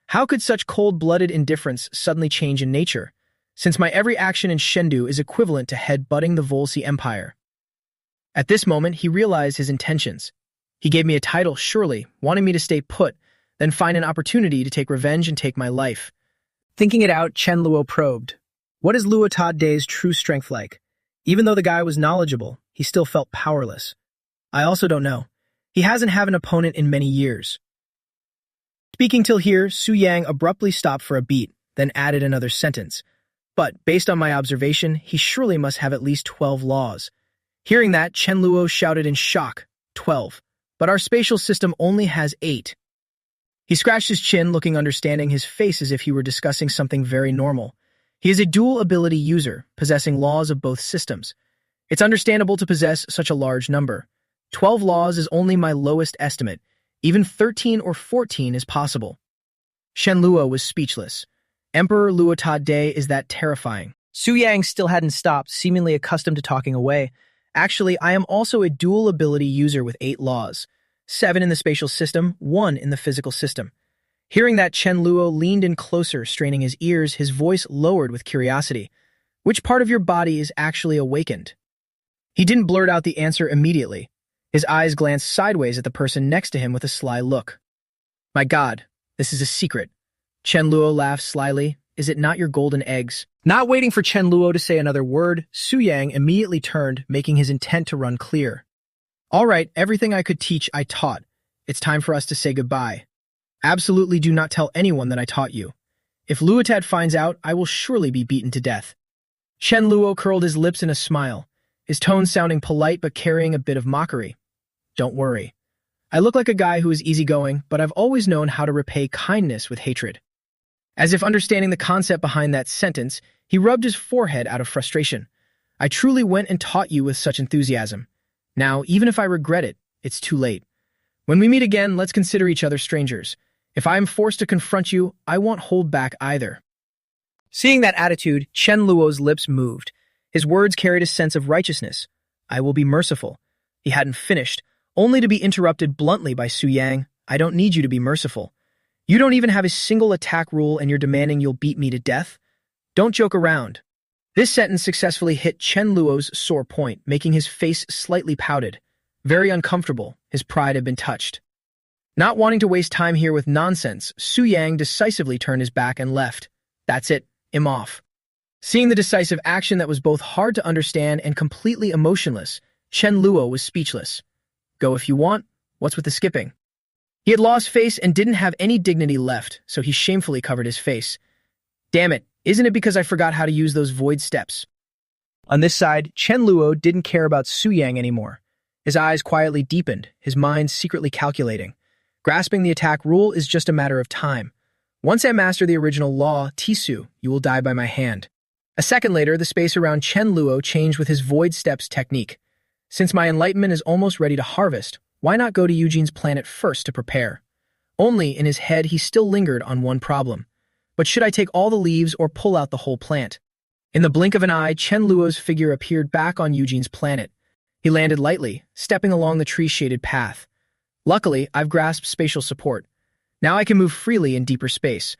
How could such cold-blooded indifference suddenly change in nature, since my every action in Shendu is equivalent to head-butting the Volsi Empire? At this moment, he realized his intentions. He gave me a title, surely, wanting me to stay put, then find an opportunity to take revenge and take my life. Thinking it out, Chen Luo probed. What is Luotade's true strength like? Even though the guy was knowledgeable, he still felt powerless. I also don't know. He hasn't had an opponent in many years. Speaking till here, Su Yang abruptly stopped for a beat, then added another sentence. But, based on my observation, he surely must have at least 12 laws. Hearing that, Chen Luo shouted in shock, 12. But our spatial system only has 8. He scratched his chin, looking understanding, his face as if he were discussing something very normal. He is a dual-ability user, possessing laws of both systems. It's understandable to possess such a large number. 12 laws is only my lowest estimate. Even 13 or 14 is possible. Shen Luo was speechless. Emperor Luotade is that terrifying. Su Yang still hadn't stopped, seemingly accustomed to talking away. Actually, I am also a dual-ability user with 8 laws. 7 in the spatial system, 1 in the physical system. Hearing that, Chen Luo leaned in closer, straining his ears, his voice lowered with curiosity. Which part of your body is actually awakened? He didn't blurt out the answer immediately. His eyes glanced sideways at the person next to him with a sly look. My God, this is a secret. Chen Luo laughed slyly. Is it not your golden eggs? Not waiting for Chen Luo to say another word, Su Yang immediately turned, making his intent to run clear. All right, everything I could teach, I taught. It's time for us to say goodbye. Absolutely do not tell anyone that I taught you. If Luotad finds out, I will surely be beaten to death. Chen Luo curled his lips in a smile, his tone sounding polite but carrying a bit of mockery. Don't worry. I look like a guy who is easygoing, but I've always known how to repay kindness with hatred. As if understanding the concept behind that sentence, he rubbed his forehead out of frustration. I truly went and taught you with such enthusiasm. Now, even if I regret it, it's too late. When we meet again, let's consider each other strangers. If I am forced to confront you, I won't hold back either. Seeing that attitude, Chen Luo's lips moved. His words carried a sense of righteousness. I will be merciful. He hadn't finished, only to be interrupted bluntly by Su Yang. I don't need you to be merciful. You don't even have a single attack rule and you're demanding you'll beat me to death? Don't joke around. This sentence successfully hit Chen Luo's sore point, making his face slightly pouted. Very uncomfortable, his pride had been touched. Not wanting to waste time here with nonsense, Su Yang decisively turned his back and left. That's it, I'm off. Seeing the decisive action that was both hard to understand and completely emotionless, Chen Luo was speechless. Go if you want, what's with the skipping? He had lost face and didn't have any dignity left, so he shamefully covered his face. Damn it, isn't it because I forgot how to use those void steps? On this side, Chen Luo didn't care about Su Yang anymore. His eyes quietly deepened, his mind secretly calculating. Grasping the attack rule is just a matter of time. Once I master the original law, Tisu, you will die by my hand. A second later, the space around Chen Luo changed with his void steps technique. Since my enlightenment is almost ready to harvest, why not go to Eugene's planet first to prepare? Only, in his head, he still lingered on one problem. But should I take all the leaves or pull out the whole plant? In the blink of an eye, Chen Luo's figure appeared back on Eugene's planet. He landed lightly, stepping along the tree-shaded path. Luckily, I've grasped spatial support. Now I can move freely in deeper space.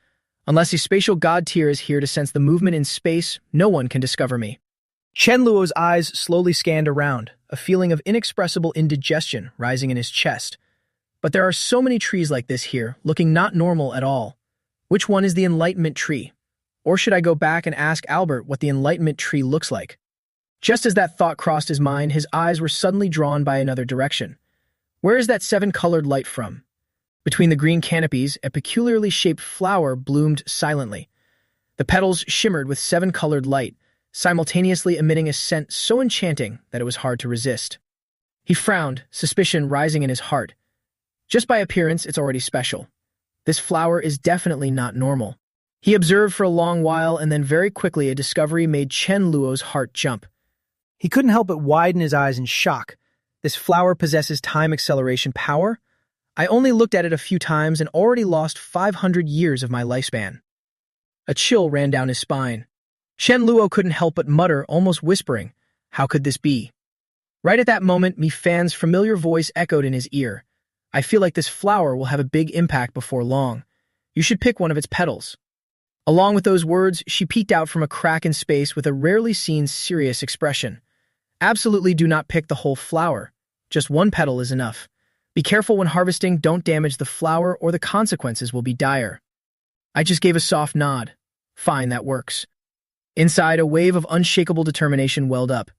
Unless a spatial god tier is here to sense the movement in space, no one can discover me. Chen Luo's eyes slowly scanned around, a feeling of inexpressible indigestion rising in his chest. But there are so many trees like this here, looking not normal at all. Which one is the Enlightenment tree? Or should I go back and ask Albert what the Enlightenment tree looks like? Just as that thought crossed his mind, his eyes were suddenly drawn by another direction. Where is that seven-colored light from? Between the green canopies, a peculiarly shaped flower bloomed silently. The petals shimmered with seven-colored light, simultaneously emitting a scent so enchanting that it was hard to resist. He frowned, suspicion rising in his heart. Just by appearance, it's already special. This flower is definitely not normal. He observed for a long while, and then very quickly a discovery made Chen Luo's heart jump. He couldn't help but widen his eyes in shock. This flower possesses time acceleration power? I only looked at it a few times and already lost 500 years of my lifespan. A chill ran down his spine. Chen Luo couldn't help but mutter, almost whispering, "How could this be?" Right at that moment, Mi Fan's familiar voice echoed in his ear. "I feel like this flower will have a big impact before long. You should pick one of its petals." Along with those words, she peeked out from a crack in space with a rarely seen serious expression. "Absolutely do not pick the whole flower. Just one petal is enough. Be careful when harvesting, don't damage the flower or the consequences will be dire." I just gave a soft nod. Fine, that works. Inside, a wave of unshakable determination welled up.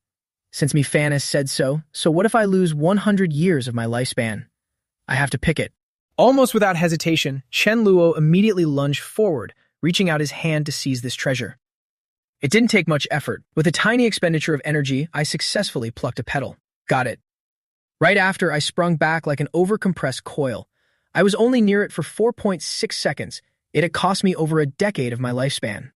Since Mi Fan has said so what if I lose 100 years of my lifespan? I have to pick it. Almost without hesitation, Chen Luo immediately lunged forward, reaching out his hand to seize this treasure. It didn't take much effort. With a tiny expenditure of energy, I successfully plucked a petal. Got it. Right after, I sprung back like an overcompressed coil. I was only near it for 4.6 seconds. It had cost me over a decade of my lifespan.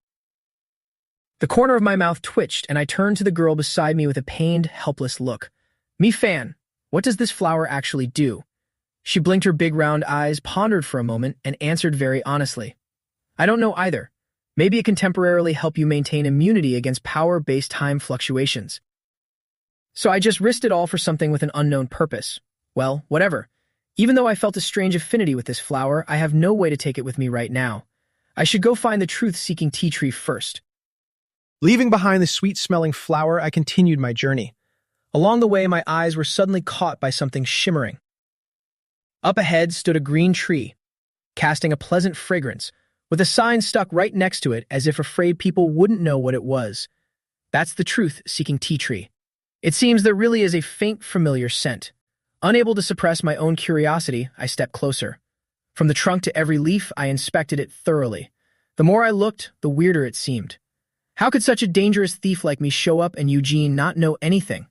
The corner of my mouth twitched, and I turned to the girl beside me with a pained, helpless look. "Mi Fan, what does this flower actually do?" She blinked her big round eyes, pondered for a moment, and answered very honestly. "I don't know either. Maybe it can temporarily help you maintain immunity against power-based time fluctuations." So I just risked it all for something with an unknown purpose. Well, whatever. Even though I felt a strange affinity with this flower, I have no way to take it with me right now. I should go find the truth-seeking tea tree first. Leaving behind the sweet-smelling flower, I continued my journey. Along the way, my eyes were suddenly caught by something shimmering. Up ahead stood a green tree, casting a pleasant fragrance, with a sign stuck right next to it as if afraid people wouldn't know what it was. That's the truth-seeking tea tree. It seems there really is a faint, familiar scent. Unable to suppress my own curiosity, I stepped closer. From the trunk to every leaf, I inspected it thoroughly. The more I looked, the weirder it seemed. How could such a dangerous thief like me show up and Eugene not know anything?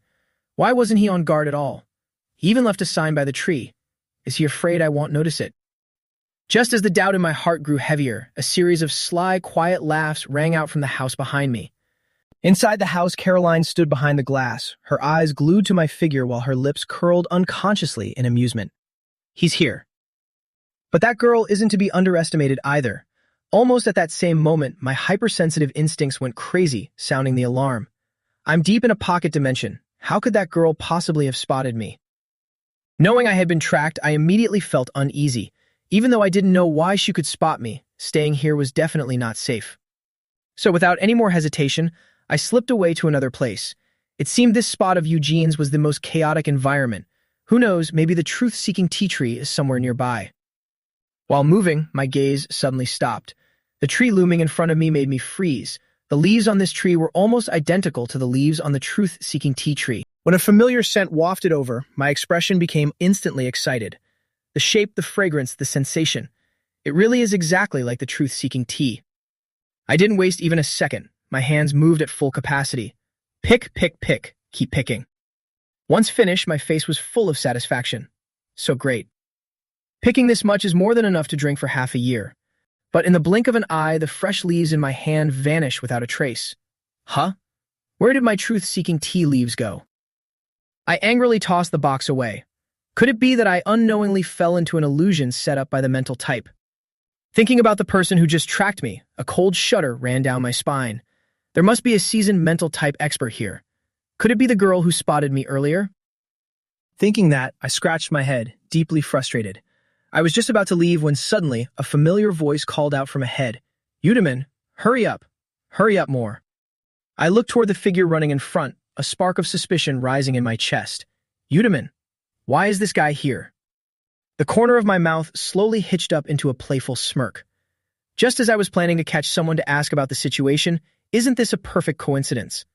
Why wasn't he on guard at all? He even left a sign by the tree. Is he afraid I won't notice it? Just as the doubt in my heart grew heavier, a series of sly, quiet laughs rang out from the house behind me. Inside the house, Caroline stood behind the glass, her eyes glued to my figure while her lips curled unconsciously in amusement. He's here. But that girl isn't to be underestimated either. Almost at that same moment, my hypersensitive instincts went crazy, sounding the alarm. I'm deep in a pocket dimension. How could that girl possibly have spotted me? Knowing I had been tracked, I immediately felt uneasy. Even though I didn't know why she could spot me, staying here was definitely not safe. So without any more hesitation, I slipped away to another place. It seemed this spot of Eugene's was the most chaotic environment. Who knows, maybe the truth-seeking tea tree is somewhere nearby. While moving, my gaze suddenly stopped. The tree looming in front of me made me freeze. The leaves on this tree were almost identical to the leaves on the truth-seeking tea tree. When a familiar scent wafted over, my expression became instantly excited. The shape, the fragrance, the sensation. It really is exactly like the truth-seeking tea. I didn't waste even a second. My hands moved at full capacity. Pick, pick, pick. Keep picking. Once finished, my face was full of satisfaction. So great. Picking this much is more than enough to drink for half a year. But in the blink of an eye, the fresh leaves in my hand vanished without a trace. Huh? Where did my truth-seeking tea leaves go? I angrily tossed the box away. Could it be that I unknowingly fell into an illusion set up by the mental type? Thinking about the person who just tracked me, a cold shudder ran down my spine. There must be a seasoned mental type expert here. Could it be the girl who spotted me earlier? Thinking that, I scratched my head, deeply frustrated. I was just about to leave when suddenly a familiar voice called out from ahead. Yudaman, hurry up. Hurry up more. I looked toward the figure running in front, a spark of suspicion rising in my chest. Yudaman, why is this guy here? The corner of my mouth slowly hitched up into a playful smirk. Just as I was planning to catch someone to ask about the situation, isn't this a perfect coincidence?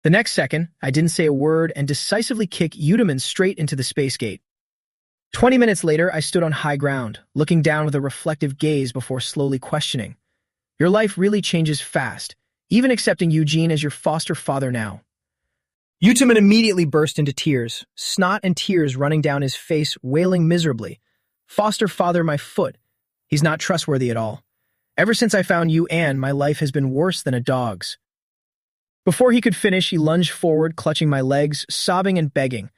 The next second, I didn't say a word and decisively kicked Yudaman straight into the space gate. 20 minutes later, I stood on high ground, looking down with a reflective gaze before slowly questioning. Your life really changes fast, even accepting Eugene as your foster father now. Yudaman immediately burst into tears, snot and tears running down his face, wailing miserably. Foster father, my foot. He's not trustworthy at all. Ever since I found you, Anne, my life has been worse than a dog's. Before he could finish, he lunged forward, clutching my legs, sobbing and begging.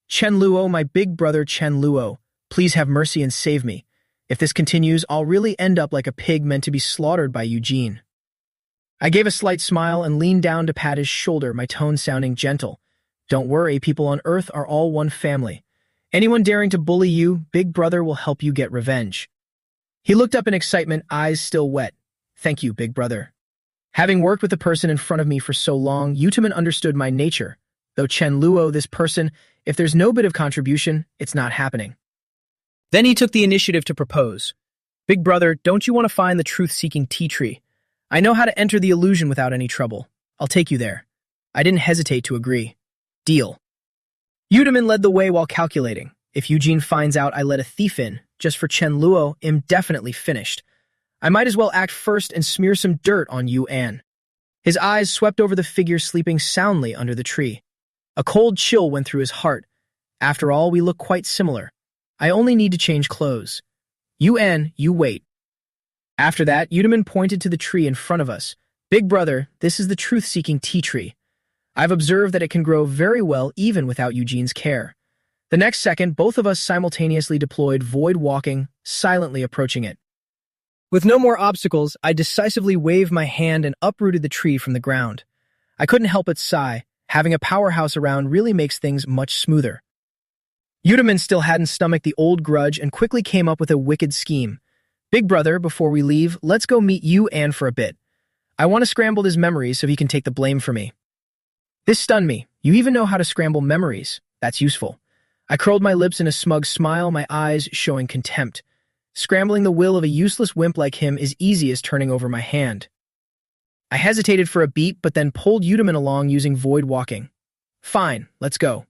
Chen Luo, my big brother Chen Luo, please have mercy and save me. If this continues, I'll really end up like a pig meant to be slaughtered by Eugene. I gave a slight smile and leaned down to pat his shoulder, my tone sounding gentle. Don't worry, people on Earth are all one family. Anyone daring to bully you, Big Brother will help you get revenge. He looked up in excitement, eyes still wet. Thank you, Big Brother. Having worked with the person in front of me for so long, Yudaman understood my nature. Though Chen Luo, this person, if there's no bit of contribution, it's not happening. Then he took the initiative to propose. Big Brother, don't you want to find the truth-seeking tea tree? I know how to enter the illusion without any trouble. I'll take you there. I didn't hesitate to agree. Deal. Yudaman led the way while calculating. If Eugene finds out I let a thief in, just for Chen Luo, I'm definitely finished. I might as well act first and smear some dirt on you, Anne. His eyes swept over the figure sleeping soundly under the tree. A cold chill went through his heart. After all, we look quite similar. I only need to change clothes. You, Anne, you wait. After that, Yudaman pointed to the tree in front of us. Big Brother, this is the truth-seeking tea tree. I've observed that it can grow very well even without Eugene's care. The next second, both of us simultaneously deployed void walking, silently approaching it. With no more obstacles, I decisively waved my hand and uprooted the tree from the ground. I couldn't help but sigh. Having a powerhouse around really makes things much smoother. Yudaman still hadn't stomached the old grudge and quickly came up with a wicked scheme. Big Brother, before we leave, let's go meet you Anne for a bit. I want to scramble his memories so he can take the blame for me. This stunned me. You even know how to scramble memories. That's useful. I curled my lips in a smug smile, my eyes showing contempt. Scrambling the will of a useless wimp like him is easy as turning over my hand. I hesitated for a beat, but then pulled Yudaman along using void walking. Fine, let's go.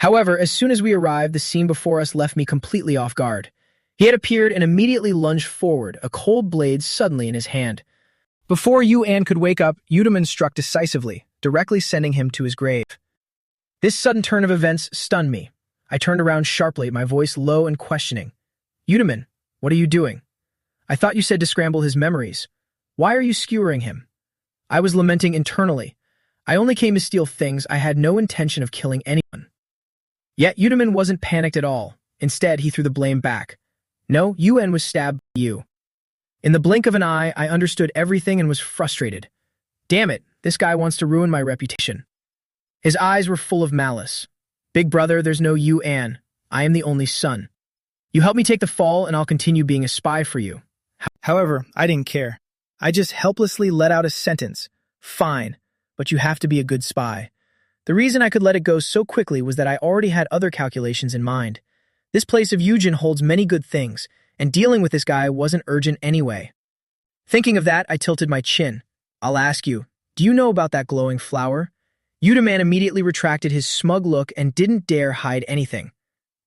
However, as soon as we arrived, the scene before us left me completely off guard. He had appeared and immediately lunged forward, a cold blade suddenly in his hand. Before Anne could wake up, Yudaman struck decisively, directly sending him to his grave. This sudden turn of events stunned me. I turned around sharply, my voice low and questioning. Yudaman, what are you doing? I thought you said to scramble his memories. Why are you skewering him? I was lamenting internally. I only came to steal things. I had no intention of killing anyone. Yet Yudaman wasn't panicked at all. Instead, he threw the blame back. No, Yuan was stabbed by you. In the blink of an eye, I understood everything and was frustrated. Damn it, this guy wants to ruin my reputation. His eyes were full of malice. Big Brother, there's no Yuan. I am the only son. You help me take the fall and I'll continue being a spy for you. However, I didn't care. I just helplessly let out a sentence. Fine, but you have to be a good spy. The reason I could let it go so quickly was that I already had other calculations in mind. This place of Eugene holds many good things, and dealing with this guy wasn't urgent anyway. Thinking of that, I tilted my chin. I'll ask you, do you know about that glowing flower? Yudaman immediately retracted his smug look and didn't dare hide anything.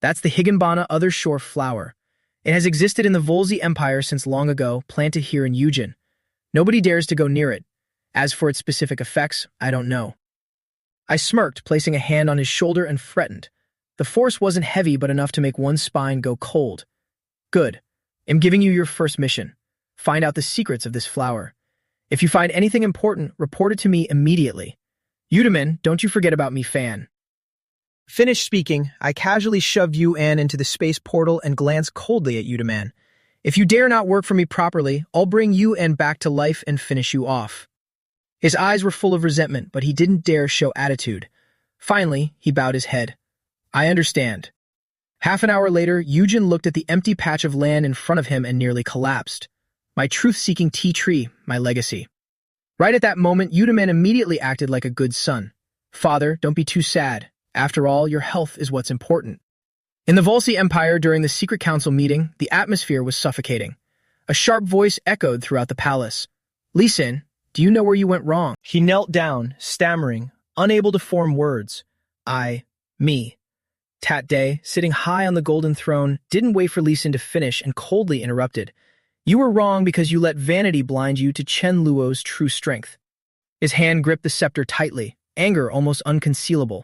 That's the Higanbana other shore flower. It has existed in the Volzi Empire since long ago, planted here in Eugene. Nobody dares to go near it. As for its specific effects, I don't know. I smirked, placing a hand on his shoulder and threatened. The force wasn't heavy but enough to make one's spine go cold. Good. I'm giving you your first mission. Find out the secrets of this flower. If you find anything important, report it to me immediately. Yudaman, don't you forget about me, fan. Finished speaking, I casually shoved Yuan into the space portal and glanced coldly at Yudaman. If you dare not work for me properly, I'll bring Yuan back to life and finish you off. His eyes were full of resentment, but he didn't dare show attitude. Finally, he bowed his head. I understand. Half an hour later, Yujin looked at the empty patch of land in front of him and nearly collapsed. My truth-seeking tea tree, my legacy. Right at that moment, Yudaman immediately acted like a good son. Father, don't be too sad. After all, your health is what's important. In the Volsi Empire during the secret council meeting, the atmosphere was suffocating. A sharp voice echoed throughout the palace. Lee Sin, do you know where you went wrong? He knelt down, stammering, unable to form words. Me. Tat Day, sitting high on the golden throne, didn't wait for Lee Sin to finish and coldly interrupted. You were wrong because you let vanity blind you to Chen Luo's true strength. His hand gripped the scepter tightly, anger almost unconcealable.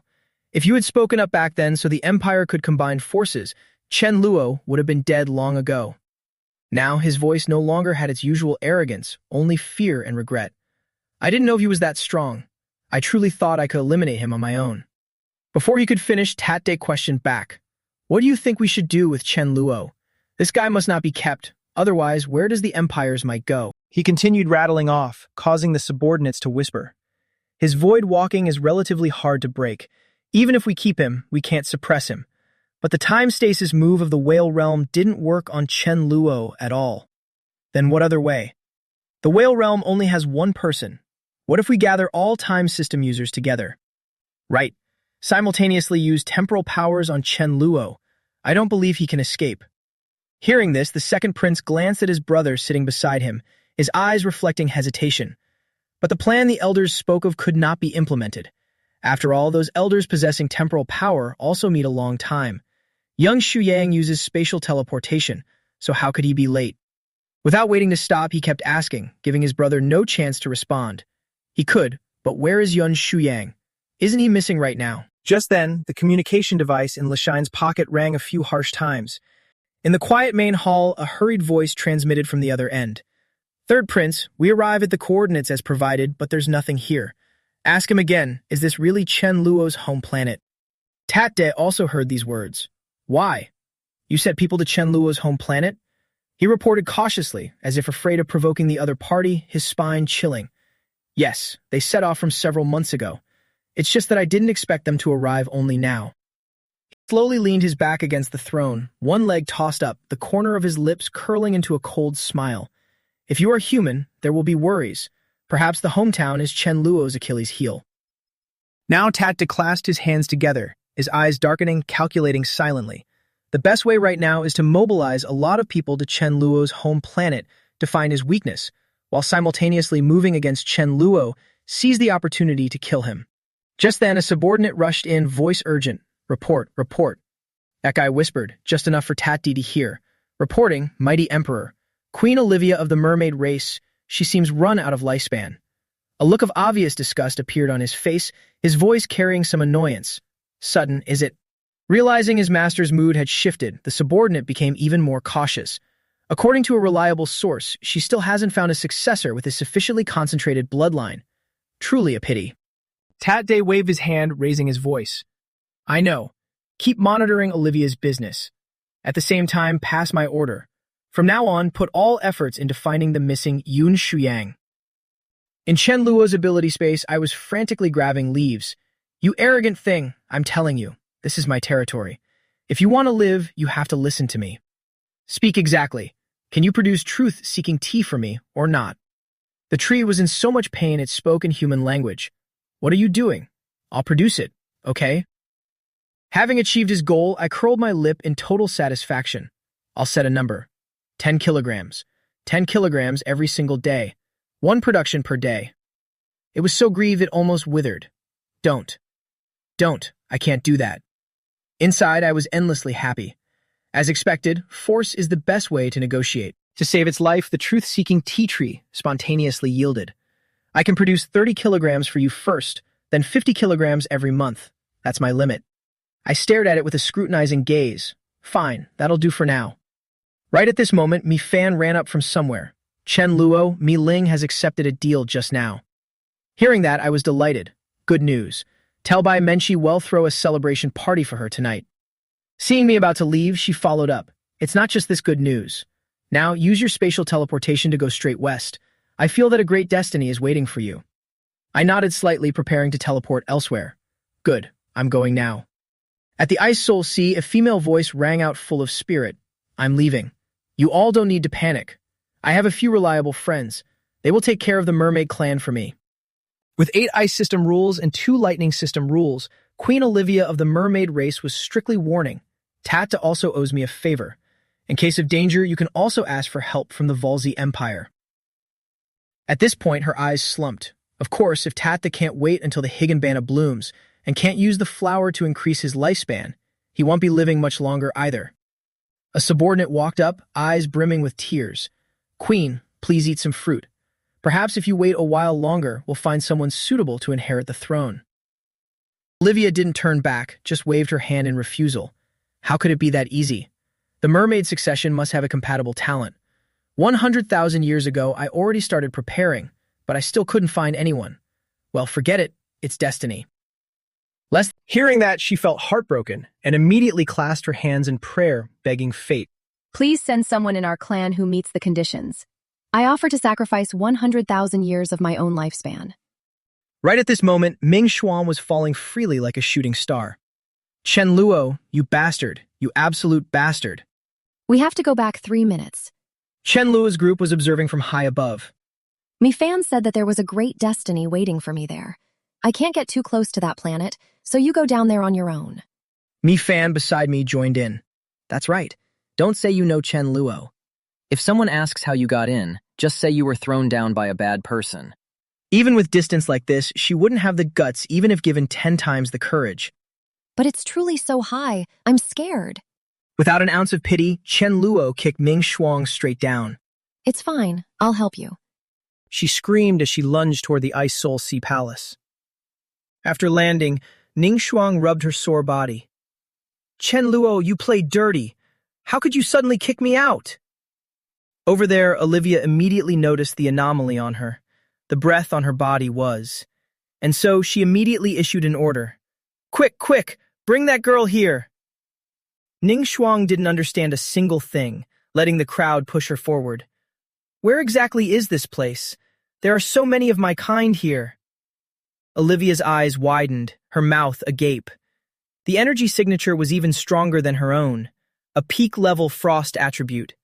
If you had spoken up back then so the Empire could combine forces, Chen Luo would have been dead long ago. Now his voice no longer had its usual arrogance, only fear and regret. I didn't know he was that strong. I truly thought I could eliminate him on my own. Before he could finish, Tat Day questioned back. What do you think we should do with Chen Luo? This guy must not be kept. Otherwise, where does the Empire's might go? He continued rattling off, causing the subordinates to whisper. His void walking is relatively hard to break. Even if we keep him, we can't suppress him. But the time stasis move of the Whale Realm didn't work on Chen Luo at all. Then what other way? The Whale Realm only has one person. What if we gather all time system users together? Right. Simultaneously use temporal powers on Chen Luo. I don't believe he can escape. Hearing this, the second prince glanced at his brother sitting beside him, his eyes reflecting hesitation. But the plan the elders spoke of could not be implemented. After all, those elders possessing temporal power also meet a long time. Young Xu Yang uses spatial teleportation, so how could he be late? Without waiting to stop, he kept asking, giving his brother no chance to respond. He could, but where is young Xu Yang? Isn't he missing right now? Just then, the communication device in Lashine's pocket rang a few harsh times. In the quiet main hall, a hurried voice transmitted from the other end. Third Prince, we arrive at the coordinates as provided, but there's nothing here. Ask him again, is this really Chen Luo's home planet? Tat De also heard these words. Why? You sent people to Chen Luo's home planet? He reported cautiously, as if afraid of provoking the other party, his spine chilling. Yes, they set off from several months ago. It's just that I didn't expect them to arrive only now. He slowly leaned his back against the throne, one leg tossed up, the corner of his lips curling into a cold smile. If you are human, there will be worries. Perhaps the hometown is Chen Luo's Achilles' heel. Now Tat De clasped his hands together, his eyes darkening, calculating silently. The best way right now is to mobilize a lot of people to Chen Luo's home planet to find his weakness, while simultaneously moving against Chen Luo, seize the opportunity to kill him. Just then, a subordinate rushed in, voice urgent. Report, report. That guy whispered, just enough for Tat D to hear. Reporting, mighty emperor. Queen Olivia of the mermaid race, she seems run out of lifespan. A look of obvious disgust appeared on his face, his voice carrying some annoyance. Sudden, is it? Realizing his master's mood had shifted, the subordinate became even more cautious. According to a reliable source, she still hasn't found a successor with a sufficiently concentrated bloodline. Truly a pity. Tat Day waved his hand, raising his voice. I know. Keep monitoring Olivia's business. At the same time, pass my order. From now on, put all efforts into finding the missing Yun Shuyang. In Chen Luo's ability space, I was frantically grabbing leaves. You arrogant thing, I'm telling you. This is my territory. If you want to live, you have to listen to me. Speak exactly. Can you produce truth-seeking tea for me, or not? The tree was in so much pain it spoke in human language. What are you doing? I'll produce it, okay? Having achieved his goal, I curled my lip in total satisfaction. I'll set a number. 10 kilograms. 10 kilograms every single day. 1 production per day. It was so grieved it almost withered. Don't. I can't do that. Inside, I was endlessly happy. As expected, force is the best way to negotiate. To save its life, the truth-seeking tea tree spontaneously yielded. I can produce 30 kilograms for you first, then 50 kilograms every month. That's my limit. I stared at it with a scrutinizing gaze. Fine, that'll do for now. Right at this moment, Mi Fan ran up from somewhere. Chen Luo, Mi Ling has accepted a deal just now. Hearing that, I was delighted. Good news. Tell Bai Menchi well throw a celebration party for her tonight. Seeing me about to leave, she followed up. It's not just this good news. Now, use your spatial teleportation to go straight west. I feel that a great destiny is waiting for you. I nodded slightly, preparing to teleport elsewhere. Good, I'm going now. At the Ice Soul Sea, a female voice rang out full of spirit. I'm leaving. You all don't need to panic. I have a few reliable friends. They will take care of the mermaid clan for me. With 8 ice system rules and 2 lightning system rules, Queen Olivia of the mermaid race was strictly warning. Tata also owes me a favor. In case of danger, you can also ask for help from the Volsey Empire. At this point, her eyes slumped. Of course, if Tata can't wait until the Higginbana blooms and can't use the flower to increase his lifespan, he won't be living much longer either. A subordinate walked up, eyes brimming with tears. Queen, please eat some fruit. Perhaps if you wait a while longer, we'll find someone suitable to inherit the throne. Olivia didn't turn back, just waved her hand in refusal. How could it be that easy? The mermaid succession must have a compatible talent. 100,000 years ago, I already started preparing, but I still couldn't find anyone. Well, forget it. It's destiny. Hearing that, she felt heartbroken and immediately clasped her hands in prayer, begging fate. Please send someone in our clan who meets the conditions. I offer to sacrifice 100,000 years of my own lifespan. Right at this moment, Ming Xuan was falling freely like a shooting star. Chen Luo, you bastard, you absolute bastard. We have to go back 3 minutes. Chen Luo's group was observing from high above. Mi Fan said that there was a great destiny waiting for me there. I can't get too close to that planet, so you go down there on your own. Mi Fan beside me joined in. That's right. Don't say you know Chen Luo. If someone asks how you got in, just say you were thrown down by a bad person. Even with distance like this, she wouldn't have the guts even if given 10 times the courage. But it's truly so high, I'm scared. Without an ounce of pity, Chen Luo kicked Ming Xuan straight down. It's fine, I'll help you. She screamed as she lunged toward the Ice Soul Sea Palace. After landing, Ning Xuang rubbed her sore body. Chen Luo, you played dirty. How could you suddenly kick me out? Over there, Olivia immediately noticed the anomaly on her. The breath on her body was. And so she immediately issued an order. Quick, quick, bring that girl here. Ning Xuang didn't understand a single thing, letting the crowd push her forward. Where exactly is this place? There are so many of my kind here. Olivia's eyes widened, her mouth agape. The energy signature was even stronger than her own, a peak-level frost attribute.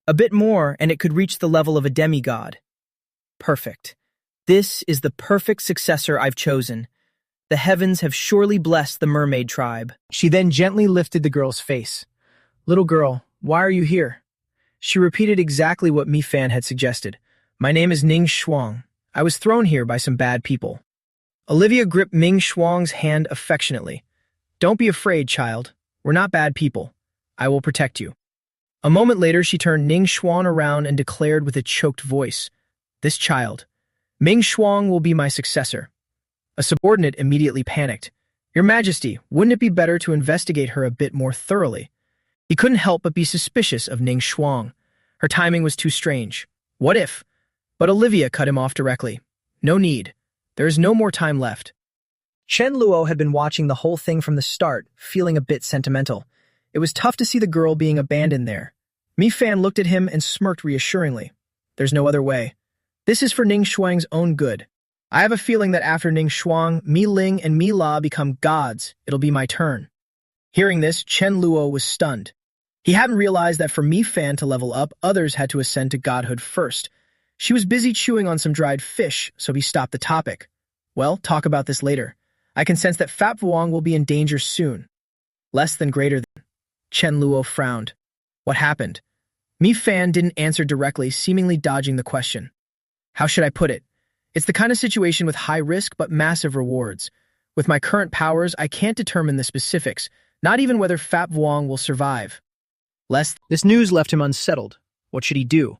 A bit more, and it could reach the level of a demigod. Perfect. This is the perfect successor I've chosen. The heavens have surely blessed the mermaid tribe. She then gently lifted the girl's face. Little girl, why are you here? She repeated exactly what Mi Fan had suggested. My name is Ning Xuang. I was thrown here by some bad people. Olivia gripped Ming Xuang's hand affectionately. Don't be afraid, child. We're not bad people. I will protect you. A moment later, she turned Ning Xuang around and declared with a choked voice, This child, Ming Xuang, will be my successor. A subordinate immediately panicked. Your Majesty, wouldn't it be better to investigate her a bit more thoroughly? He couldn't help but be suspicious of Ning Xuang. Her timing was too strange. What if? But Olivia cut him off directly. No need. There is no more time left. Chen Luo had been watching the whole thing from the start, feeling a bit sentimental. It was tough to see the girl being abandoned there. Mi Fan looked at him and smirked reassuringly. There's no other way. This is for Ning Xuang's own good. I have a feeling that after Ning Xuang, Mi Ling and Mi La become gods, it'll be my turn. Hearing this, Chen Luo was stunned. He hadn't realized that for Mi Fan to level up, others had to ascend to godhood first. She was busy chewing on some dried fish, so he stopped the topic. Well, talk about this later. I can sense that Fat Vuong will be in danger soon. Less than greater than. Chen Luo frowned. What happened? Mi Fan didn't answer directly, seemingly dodging the question. How should I put it? It's the kind of situation with high risk but massive rewards. With my current powers, I can't determine the specifics, not even whether Fat Vuong will survive. This news left him unsettled. What should he do?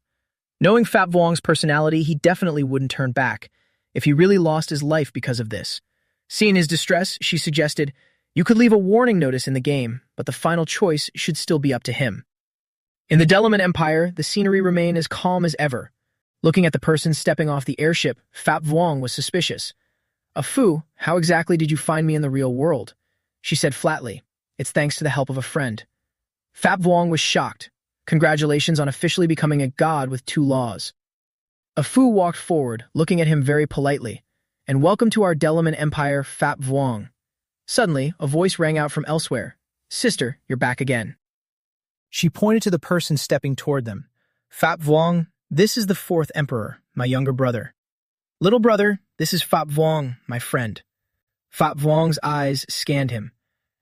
Knowing Fat Vuong's personality, he definitely wouldn't turn back, if he really lost his life because of this. Seeing his distress, she suggested, you could leave a warning notice in the game, but the final choice should still be up to him. In the Delaman Empire, the scenery remained as calm as ever. Looking at the person stepping off the airship, Fat Vuong was suspicious. A Fu, how exactly did you find me in the real world? She said flatly, it's thanks to the help of a friend. Fat Vuong was shocked. Congratulations on officially becoming a god with 2 laws. A Fu walked forward, looking at him very politely. and welcome to our Delaman Empire, Fap Vuong. Suddenly, a voice rang out from elsewhere. Sister, you're back again. She pointed to the person stepping toward them. Fap Vuong, this is the fourth emperor, my younger brother. Little brother, this is Fap Vuong, my friend. Fap Vuong's eyes scanned him.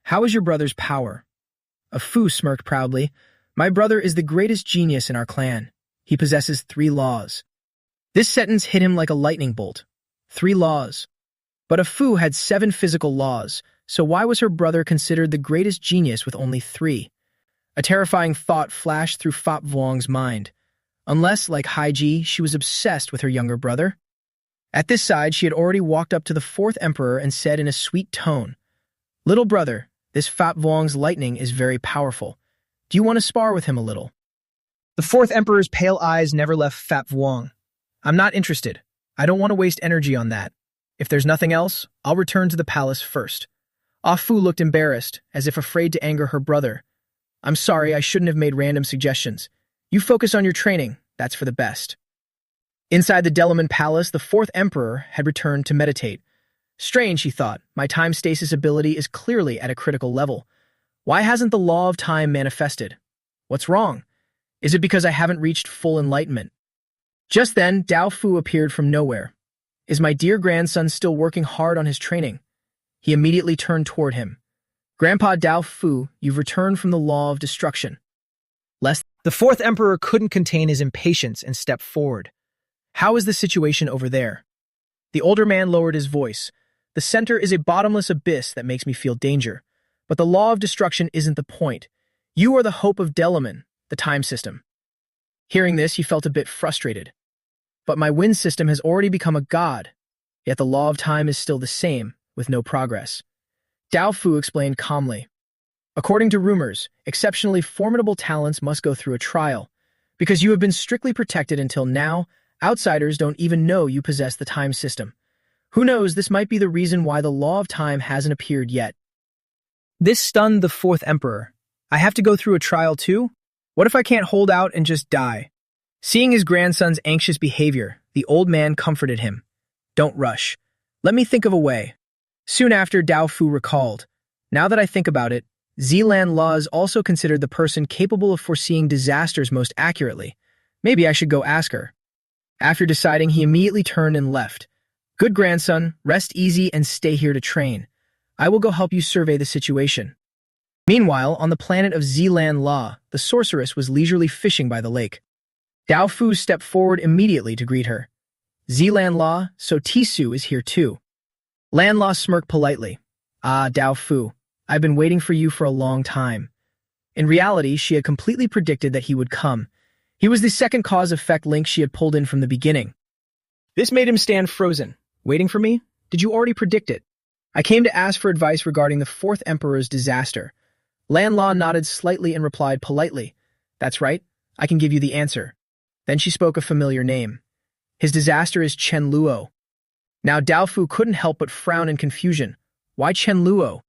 How is your brother's power? A Fu smirked proudly. My brother is the greatest genius in our clan. He possesses 3 laws. This sentence hit him like a lightning bolt. 3 laws. But a Fu had 7 physical laws, so why was her brother considered the greatest genius with only 3? A terrifying thought flashed through Fap Vuong's mind. Unless, like Haiji, she was obsessed with her younger brother. At this side, she had already walked up to the 4th emperor and said in a sweet tone, Little brother, this Fap Vuong's lightning is very powerful. Do you want to spar with him a little? The 4th emperor's pale eyes never left Fap Vuong. I'm not interested. I don't want to waste energy on that. If there's nothing else, I'll return to the palace first. Ah Fu looked embarrassed, as if afraid to anger her brother. I'm sorry, I shouldn't have made random suggestions. You focus on your training, that's for the best. Inside the Delaman Palace, the 4th emperor had returned to meditate. Strange, he thought, my time stasis ability is clearly at a critical level. Why hasn't the law of time manifested? What's wrong? Is it because I haven't reached full enlightenment? Just then, Dao Fu appeared from nowhere. Is my dear grandson still working hard on his training? He immediately turned toward him. Grandpa Dao Fu, you've returned from the law of destruction. The 4th emperor couldn't contain his impatience and stepped forward. How is the situation over there? The older man lowered his voice. The center is a bottomless abyss that makes me feel danger. But the law of destruction isn't the point. You are the hope of Delaman, the time system. Hearing this, he felt a bit frustrated. But my wind system has already become a god, yet the law of time is still the same, with no progress. Dao Fu explained calmly. According to rumors, exceptionally formidable talents must go through a trial. Because you have been strictly protected until now, outsiders don't even know you possess the time system. Who knows, this might be the reason why the law of time hasn't appeared yet. This stunned the 4th emperor. I have to go through a trial too? What if I can't hold out and just die? Seeing his grandson's anxious behavior, the old man comforted him. Don't rush. Let me think of a way. Soon after, Dao Fu recalled. Now that I think about it, Zilan La is also considered the person capable of foreseeing disasters most accurately. Maybe I should go ask her. After deciding, he immediately turned and left. Good grandson, rest easy and stay here to train. I will go help you survey the situation. Meanwhile, on the planet of Zilan La, the sorceress was leisurely fishing by the lake. Dao Fu stepped forward immediately to greet her. Zilan La, so Tisu is here too. Lan La smirked politely. Ah, Dao Fu, I've been waiting for you for a long time. In reality, she had completely predicted that he would come. He was the second cause-effect link she had pulled in from the beginning. This made him stand frozen. Waiting for me? Did you already predict it? I came to ask for advice regarding the 4th emperor's disaster. Lan La nodded slightly and replied politely. That's right, I can give you the answer. Then she spoke a familiar name. His disaster is Chen Luo. Now Dao Fu couldn't help but frown in confusion. Why Chen Luo?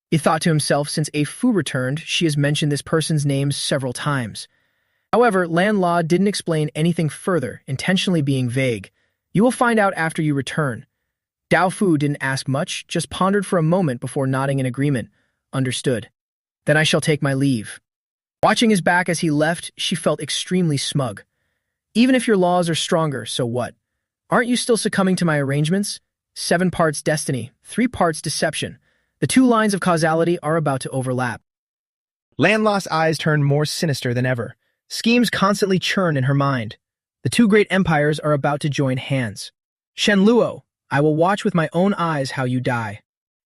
He thought to himself, since A Fu returned, she has mentioned this person's name several times. However, Lan La didn't explain anything further, intentionally being vague. You will find out after you return. Dao Fu didn't ask much, just pondered for a moment before nodding in agreement. Understood. Then I shall take my leave. Watching his back as he left, she felt extremely smug. Even if your laws are stronger, so what? Aren't you still succumbing to my arrangements? 7 parts destiny, 3 parts deception. The 2 lines of causality are about to overlap. Lan La's eyes turned more sinister than ever. Schemes constantly churn in her mind. The 2 great empires are about to join hands. Shen Luo, I will watch with my own eyes how you die.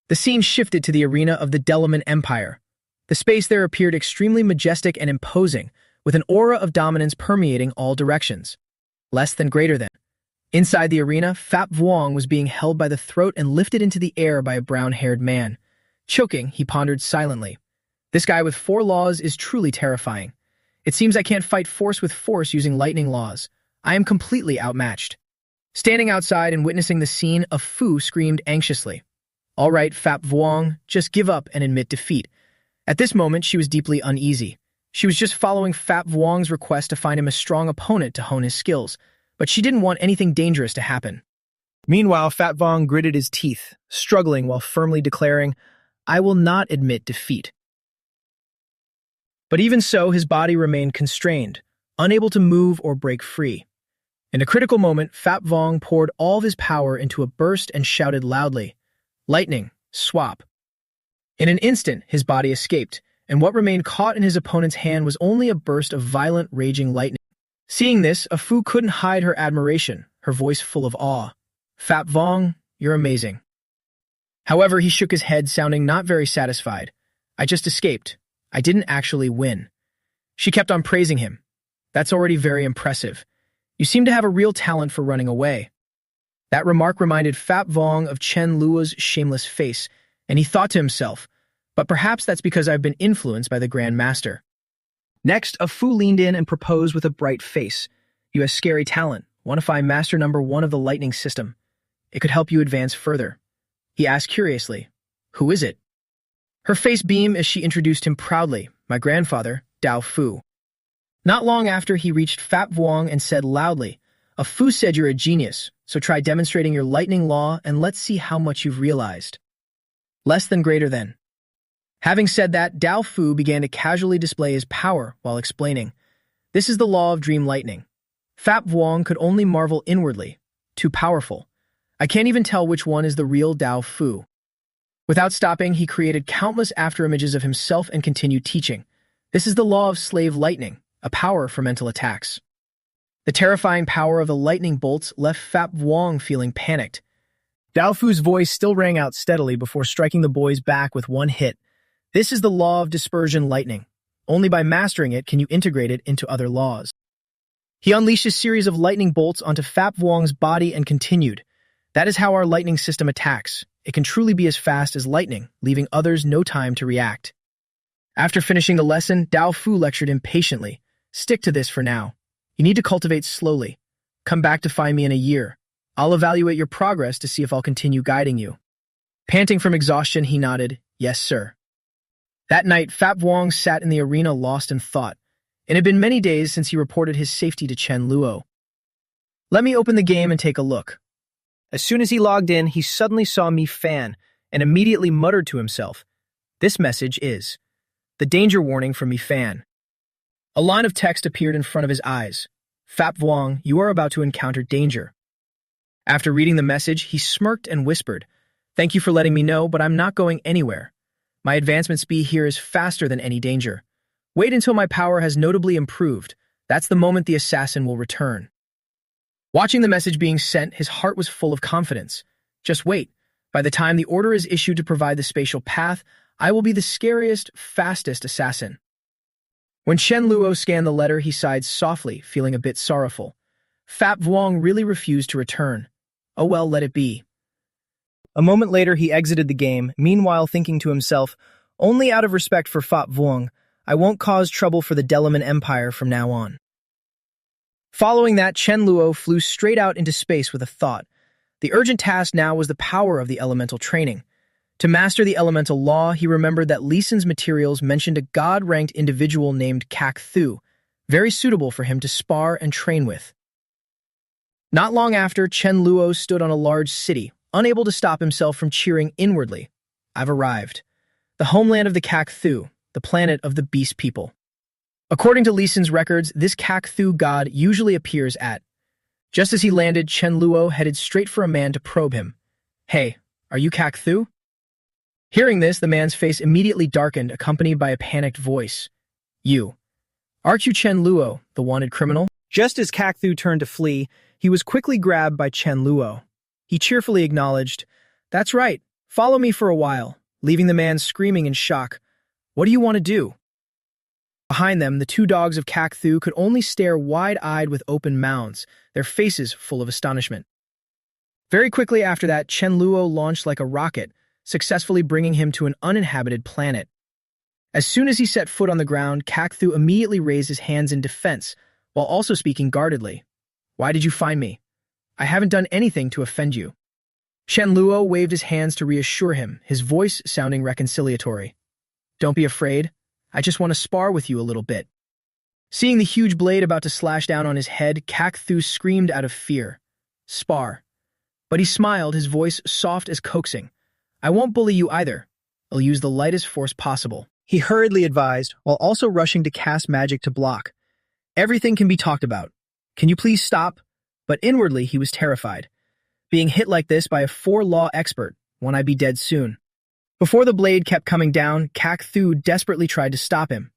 The scene shifted to the arena of the Delaman Empire. The space there appeared extremely majestic and imposing, with an aura of dominance permeating all directions. Less than greater than. Inside the arena, Fap Vuong was being held by the throat and lifted into the air by a brown-haired man. Choking, he pondered silently. This guy with 4 laws is truly terrifying. It seems I can't fight force with force using lightning laws. I am completely outmatched. Standing outside and witnessing the scene, a Fu screamed anxiously. All right, Fap Vuong, just give up and admit defeat. At this moment, she was deeply uneasy. She was just following Fap Vuong's request to find him a strong opponent to hone his skills, but she didn't want anything dangerous to happen. Meanwhile, Fat Vong gritted his teeth, struggling while firmly declaring, "I will not admit defeat." But even so, his body remained constrained, unable to move or break free. In a critical moment, Fat Vong poured all of his power into a burst and shouted loudly, "Lightning, swap." In an instant, his body escaped, and what remained caught in his opponent's hand was only a burst of violent, raging lightning. Seeing this, Afu couldn't hide her admiration, her voice full of awe. "Fat Vong, you're amazing." However, he shook his head, sounding not very satisfied. "I just escaped. I didn't actually win." She kept on praising him. "That's already very impressive. You seem to have a real talent for running away." That remark reminded Fat Vong of Chen Luo's shameless face, and he thought to himself, but perhaps that's because I've been influenced by the Grand Master. Next, Afu leaned in and proposed with a bright face. "You have scary talent. Want to find Master number 1 of the lightning system? It could help you advance further." He asked curiously, "Who is it?" Her face beamed as she introduced him proudly, "My grandfather, Dao Fu." Not long after, he reached Fat Vuong and said loudly, "Afu said you're a genius, so try demonstrating your lightning law and let's see how much you've realized." Less than greater than. Having said that, Dao Fu began to casually display his power while explaining, "This is the law of dream lightning." Fat Vuong could only marvel inwardly. Too powerful. I can't even tell which one is the real Dao Fu. Without stopping, he created countless afterimages of himself and continued teaching. This is the law of slave lightning, a power for mental attacks. The terrifying power of the lightning bolts left Fat Vuong feeling panicked. Dao Fu's voice still rang out steadily before striking the boy's back with one hit. "This is the law of dispersion lightning. Only by mastering it can you integrate it into other laws." He unleashed a series of lightning bolts onto Fat Vuong's body and continued, "That is how our lightning system attacks. It can truly be as fast as lightning, leaving others no time to react." After finishing the lesson, Dao Fu lectured impatiently, "Stick to this for now. You need to cultivate slowly. Come back to find me in a year. I'll evaluate your progress to see if I'll continue guiding you." Panting from exhaustion, he nodded, "Yes, sir." That night, Fat Vuong sat in the arena lost in thought. It had been many days since he reported his safety to Chen Luo. "Let me open the game and take a look." As soon as he logged in, he suddenly saw Mi Fan and immediately muttered to himself, "This message is the danger warning from Mi Fan." A line of text appeared in front of his eyes. "Fat Vuong, you are about to encounter danger." After reading the message, he smirked and whispered, "Thank you for letting me know, but I'm not going anywhere. My advancement speed here is faster than any danger. Wait until my power has notably improved. That's the moment the assassin will return." Watching the message being sent, his heart was full of confidence. "Just wait. By the time the order is issued to provide the spatial path, I will be the scariest, fastest assassin." When Chen Luo scanned the letter, he sighed softly, feeling a bit sorrowful. Fat Vuong really refused to return. Oh well, let it be. A moment later, he exited the game, meanwhile thinking to himself, "Only out of respect for Fat Vuong, I won't cause trouble for the Delaman Empire from now on." Following that, Chen Luo flew straight out into space with a thought. The urgent task now was the power of the elemental training. To master the elemental law, he remembered that Lee Sin's materials mentioned a god-ranked individual named Kak Thu, very suitable for him to spar and train with. Not long after, Chen Luo stood on a large city, unable to stop himself from cheering inwardly. "I've arrived. The homeland of the Kak Thu, the planet of the beast people." According to Lee Sin's records, this Kak Thu god usually appears at. Just as he landed, Chen Luo headed straight for a man to probe him. "Hey, are you Kak Thu?" Hearing this, the man's face immediately darkened, accompanied by a panicked voice. "You. Aren't you Chen Luo, the wanted criminal?" Just as Kak Thu turned to flee, he was quickly grabbed by Chen Luo. He cheerfully acknowledged, "That's right. Follow me for a while," leaving the man screaming in shock. "What do you want to do?" Behind them, the two dogs of Kak Thu could only stare wide-eyed with open mouths, their faces full of astonishment. Very quickly after that, Chen Luo launched like a rocket, successfully bringing him to an uninhabited planet. As soon as he set foot on the ground, Kak Thu immediately raised his hands in defense, while also speaking guardedly. "Why did you find me? I haven't done anything to offend you." Chen Luo waved his hands to reassure him, his voice sounding reconciliatory. "Don't be afraid. I just want to spar with you a little bit." Seeing the huge blade about to slash down on his head, Kak Thu screamed out of fear. "Spar? But he smiled, his voice soft as coaxing. I won't bully you either. I'll use the lightest force possible. He hurriedly advised, while also rushing to cast magic to block. Everything can be talked about. Can you please stop? But inwardly, he was terrified. Being hit like this by a four-law expert, won't I be dead soon? Before the blade kept coming down, Kak Thu desperately tried to stop him.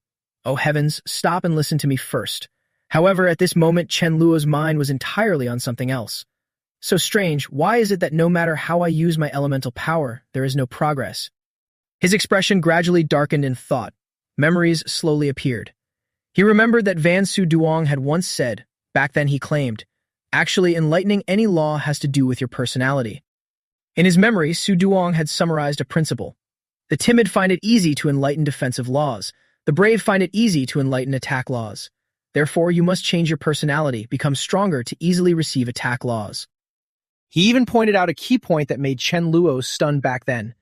Oh heavens, stop and listen to me first. However, at this moment, Chen Luo's mind was entirely on something else. So strange, why is it that no matter how I use my elemental power, there is no progress? His expression gradually darkened in thought. Memories slowly appeared. He remembered that Van Su Duong had once said, back then he claimed, actually enlightening any law has to do with your personality. In his memory, Su Duong had summarized a principle. The timid find it easy to enlighten defensive laws. The brave find it easy to enlighten attack laws. Therefore, you must change your personality, become stronger to easily receive attack laws. He even pointed out a key point that made Chen Luo stunned back then.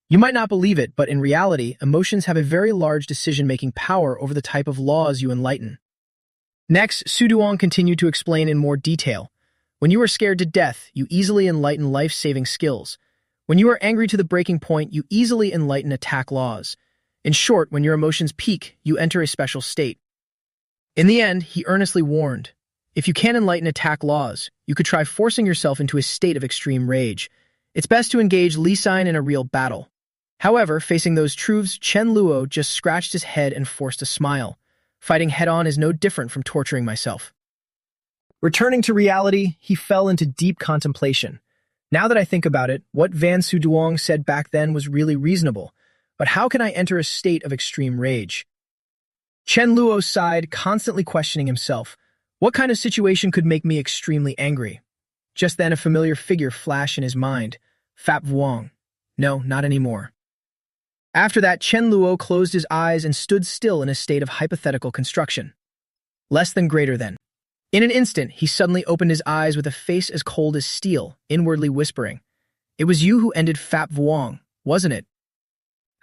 You might not believe it, but in reality, emotions have a very large decision-making power over the type of laws you enlighten. Next, Su Duong continued to explain in more detail. When you are scared to death, you easily enlighten life-saving skills. When you are angry to the breaking point, you easily enlighten attack laws. In short, when your emotions peak, you enter a special state. In the end, he earnestly warned, if you can't enlighten attack laws, you could try forcing yourself into a state of extreme rage. It's best to engage Li Xin in a real battle. However, facing those truths, Chen Luo just scratched his head and forced a smile. Fighting head-on is no different from torturing myself. Returning to reality, he fell into deep contemplation. Now that I think about it, what Van Su Duong said back then was really reasonable. But how can I enter a state of extreme rage? Chen Luo sighed, constantly questioning himself. What kind of situation could make me extremely angry? Just then a familiar figure flashed in his mind. Fap Vuong. No, not anymore. After that, Chen Luo closed his eyes and stood still in a state of hypothetical construction. Less than greater than. In an instant, he suddenly opened his eyes with a face as cold as steel, inwardly whispering, it was you who ended Fap Vuong, wasn't it?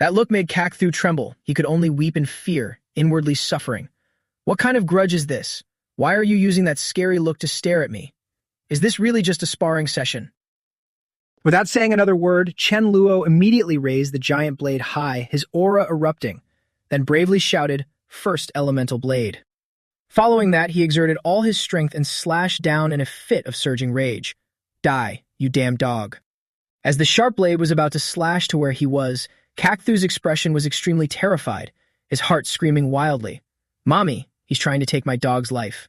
That look made Kak Thu tremble. He could only weep in fear, inwardly suffering. What kind of grudge is this? Why are you using that scary look to stare at me? Is this really just a sparring session? Without saying another word, Chen Luo immediately raised the giant blade high, his aura erupting, then bravely shouted, First Elemental Blade. Following that, he exerted all his strength and slashed down in a fit of surging rage. Die, you damn dog. As the sharp blade was about to slash to where he was, Kak Thu's expression was extremely terrified, his heart screaming wildly. Mommy, he's trying to take my dog's life.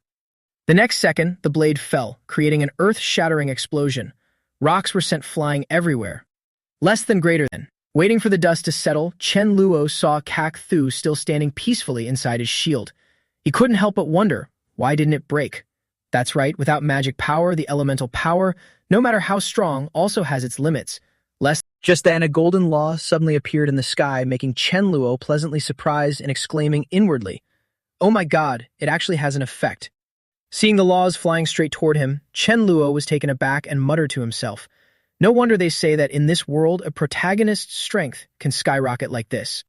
The next second, the blade fell, creating an earth-shattering explosion. Rocks were sent flying everywhere. Less than greater than. Waiting for the dust to settle, Chen Luo saw Kak Thu still standing peacefully inside his shield. He couldn't help but wonder, why didn't it break? That's right, without magic power, the elemental power, no matter how strong, also has its limits. Just then, a golden law suddenly appeared in the sky, making Chen Luo pleasantly surprised and exclaiming inwardly, Oh my god, it actually has an effect. Seeing the laws flying straight toward him, Chen Luo was taken aback and muttered to himself, No wonder they say that in this world, a protagonist's strength can skyrocket like this.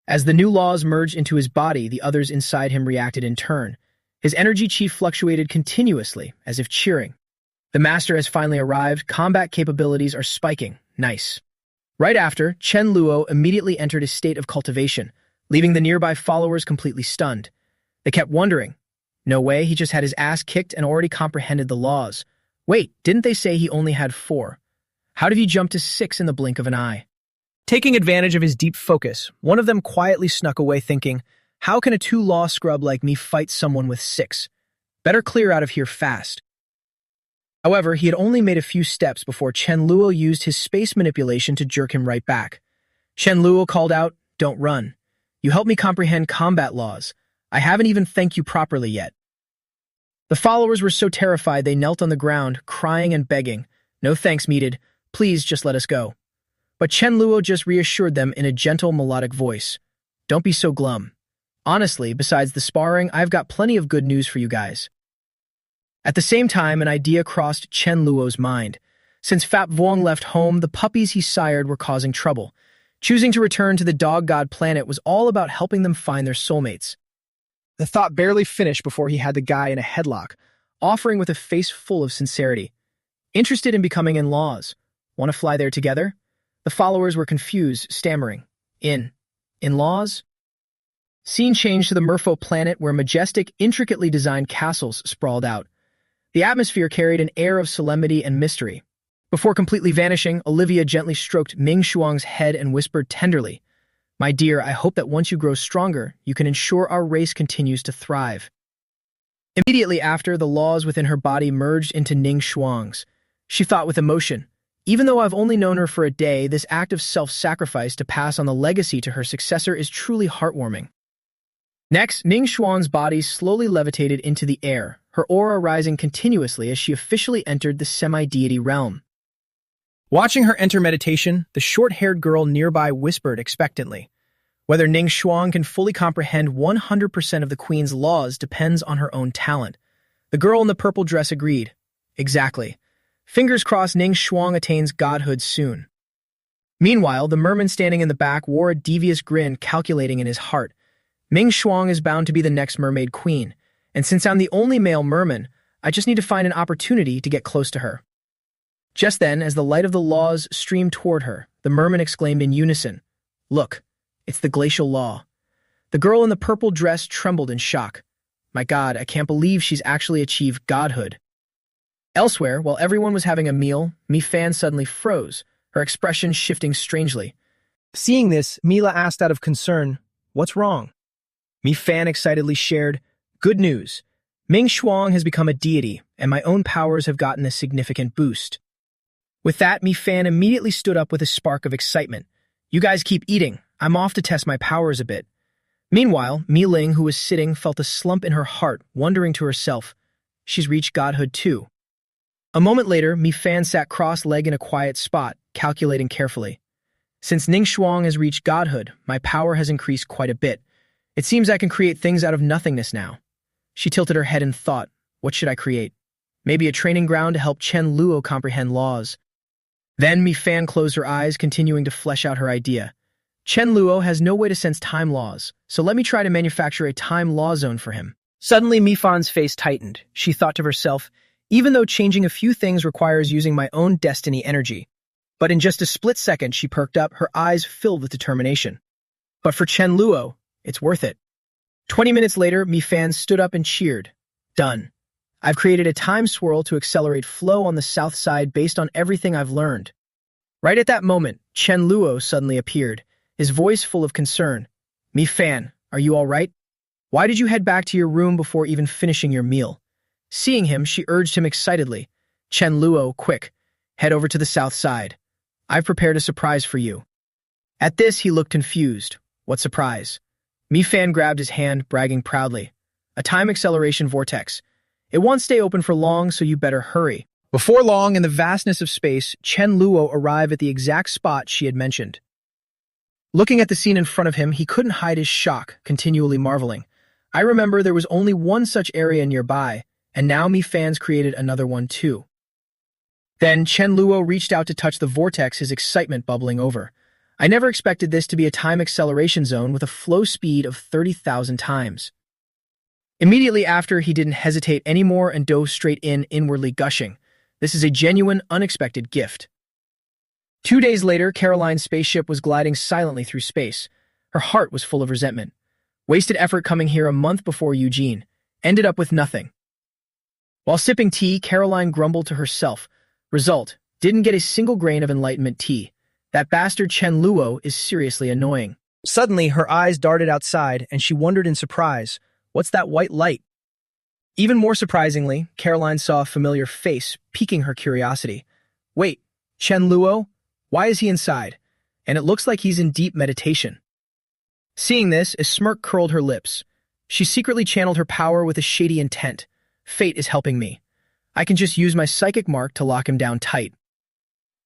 As the new laws merged into his body, the others inside him reacted in turn. His energy chi fluctuated continuously, as if cheering. The master has finally arrived, combat capabilities are spiking. Nice. Right after, Chen Luo immediately entered a state of cultivation, leaving the nearby followers completely stunned. They kept wondering, no way, he just had his ass kicked and already comprehended the laws. Wait, didn't they say he only had 4? How did he jump to 6 in the blink of an eye? Taking advantage of his deep focus, one of them quietly snuck away thinking, how can a 2-law scrub like me fight someone with 6? Better clear out of here fast. However, he had only made a few steps before Chen Luo used his space manipulation to jerk him right back. Chen Luo called out, Don't run. You helped me comprehend combat laws. I haven't even thanked you properly yet. The followers were so terrified they knelt on the ground, crying and begging. No thanks needed. Please just let us go. But Chen Luo just reassured them in a gentle, melodic voice. Don't be so glum. Honestly, besides the sparring, I've got plenty of good news for you guys. At the same time, an idea crossed Chen Luo's mind. Since Fap Vuong left home, the puppies he sired were causing trouble. Choosing to return to the dog god planet was all about helping them find their soulmates. The thought barely finished before he had the guy in a headlock, offering with a face full of sincerity. Interested in becoming in-laws. Want to fly there together? The followers were confused, stammering. In-laws? Scene changed to the Merfolk planet where majestic, intricately designed castles sprawled out. The atmosphere carried an air of solemnity and mystery. Before completely vanishing, Olivia gently stroked Ming Shuang's head and whispered tenderly, "My dear, I hope that once you grow stronger, you can ensure our race continues to thrive." Immediately after, the laws within her body merged into Ning Shuang's. She thought with emotion, "Even though I've only known her for a day, this act of self-sacrifice to pass on the legacy to her successor is truly heartwarming." Next, Ning Xuan's body slowly levitated into the air, her aura rising continuously as she officially entered the semi-deity realm. Watching her enter meditation, the short-haired girl nearby whispered expectantly, "Whether Ning Xuan can fully comprehend 100% of the queen's laws depends on her own talent." The girl in the purple dress agreed. "Exactly. Fingers crossed Ning Xuan attains godhood soon." Meanwhile, the merman standing in the back wore a devious grin, calculating in his heart. Ming Xuang is bound to be the next mermaid queen, and since I'm the only male merman, I just need to find an opportunity to get close to her. Just then, as the light of the laws streamed toward her, the merman exclaimed in unison, "Look, it's the glacial law." The girl in the purple dress trembled in shock. "My God, I can't believe she's actually achieved godhood." Elsewhere, while everyone was having a meal, Mi Fan suddenly froze, her expression shifting strangely. Seeing this, Mila asked out of concern, "What's wrong?" Mi Fan excitedly shared, "Good news. Ming Xuang has become a deity, and my own powers have gotten a significant boost." With that, Mi Fan immediately stood up with a spark of excitement. "You guys keep eating. I'm off to test my powers a bit." Meanwhile, Mi Ling, who was sitting, felt a slump in her heart, wondering to herself, "She's reached godhood too." A moment later, Mi Fan sat cross-legged in a quiet spot, calculating carefully. "Since Ning Xuang has reached godhood, my power has increased quite a bit. It seems I can create things out of nothingness now." She tilted her head and thought, "What should I create? Maybe a training ground to help Chen Luo comprehend laws." Then Mi Fan closed her eyes, continuing to flesh out her idea. "Chen Luo has no way to sense time laws, so let me try to manufacture a time law zone for him." Suddenly, Mi Fan's face tightened. She thought to herself, "Even though changing a few things requires using my own destiny energy." But in just a split second, she perked up, her eyes filled with determination. "But for Chen Luo, it's worth it." 20 minutes later, Mi Fan stood up and cheered. "Done. I've created a time swirl to accelerate flow on the south side based on everything I've learned." Right at that moment, Chen Luo suddenly appeared, his voice full of concern. "Mi Fan, are you all right? Why did you head back to your room before even finishing your meal?" Seeing him, she urged him excitedly. "Chen Luo, quick, head over to the south side. I've prepared a surprise for you." At this, he looked confused. "What surprise?" Mi Fan grabbed his hand, bragging proudly. "A time acceleration vortex. It won't stay open for long, so you better hurry." Before long, in the vastness of space, Chen Luo arrived at the exact spot she had mentioned. Looking at the scene in front of him, he couldn't hide his shock, continually marveling. "I remember there was only one such area nearby, and now Mi Fan's created another one too." Then Chen Luo reached out to touch the vortex, his excitement bubbling over. "I never expected this to be a time acceleration zone with a flow speed of 30,000 times. Immediately after, he didn't hesitate anymore and dove straight in, inwardly gushing. "This is a genuine, unexpected gift." 2 days later, Caroline's spaceship was gliding silently through space. Her heart was full of resentment. Wasted effort coming here a month before Eugene. Ended up with nothing. While sipping tea, Caroline grumbled to herself. Result, didn't get a single grain of enlightenment tea. That bastard Chen Luo is seriously annoying. Suddenly, her eyes darted outside, and she wondered in surprise, "What's that white light?" Even more surprisingly, Caroline saw a familiar face, piquing her curiosity. "Wait, Chen Luo? Why is he inside? And it looks like he's in deep meditation." Seeing this, a smirk curled her lips. She secretly channeled her power with a shady intent. "Fate is helping me. I can just use my psychic mark to lock him down tight."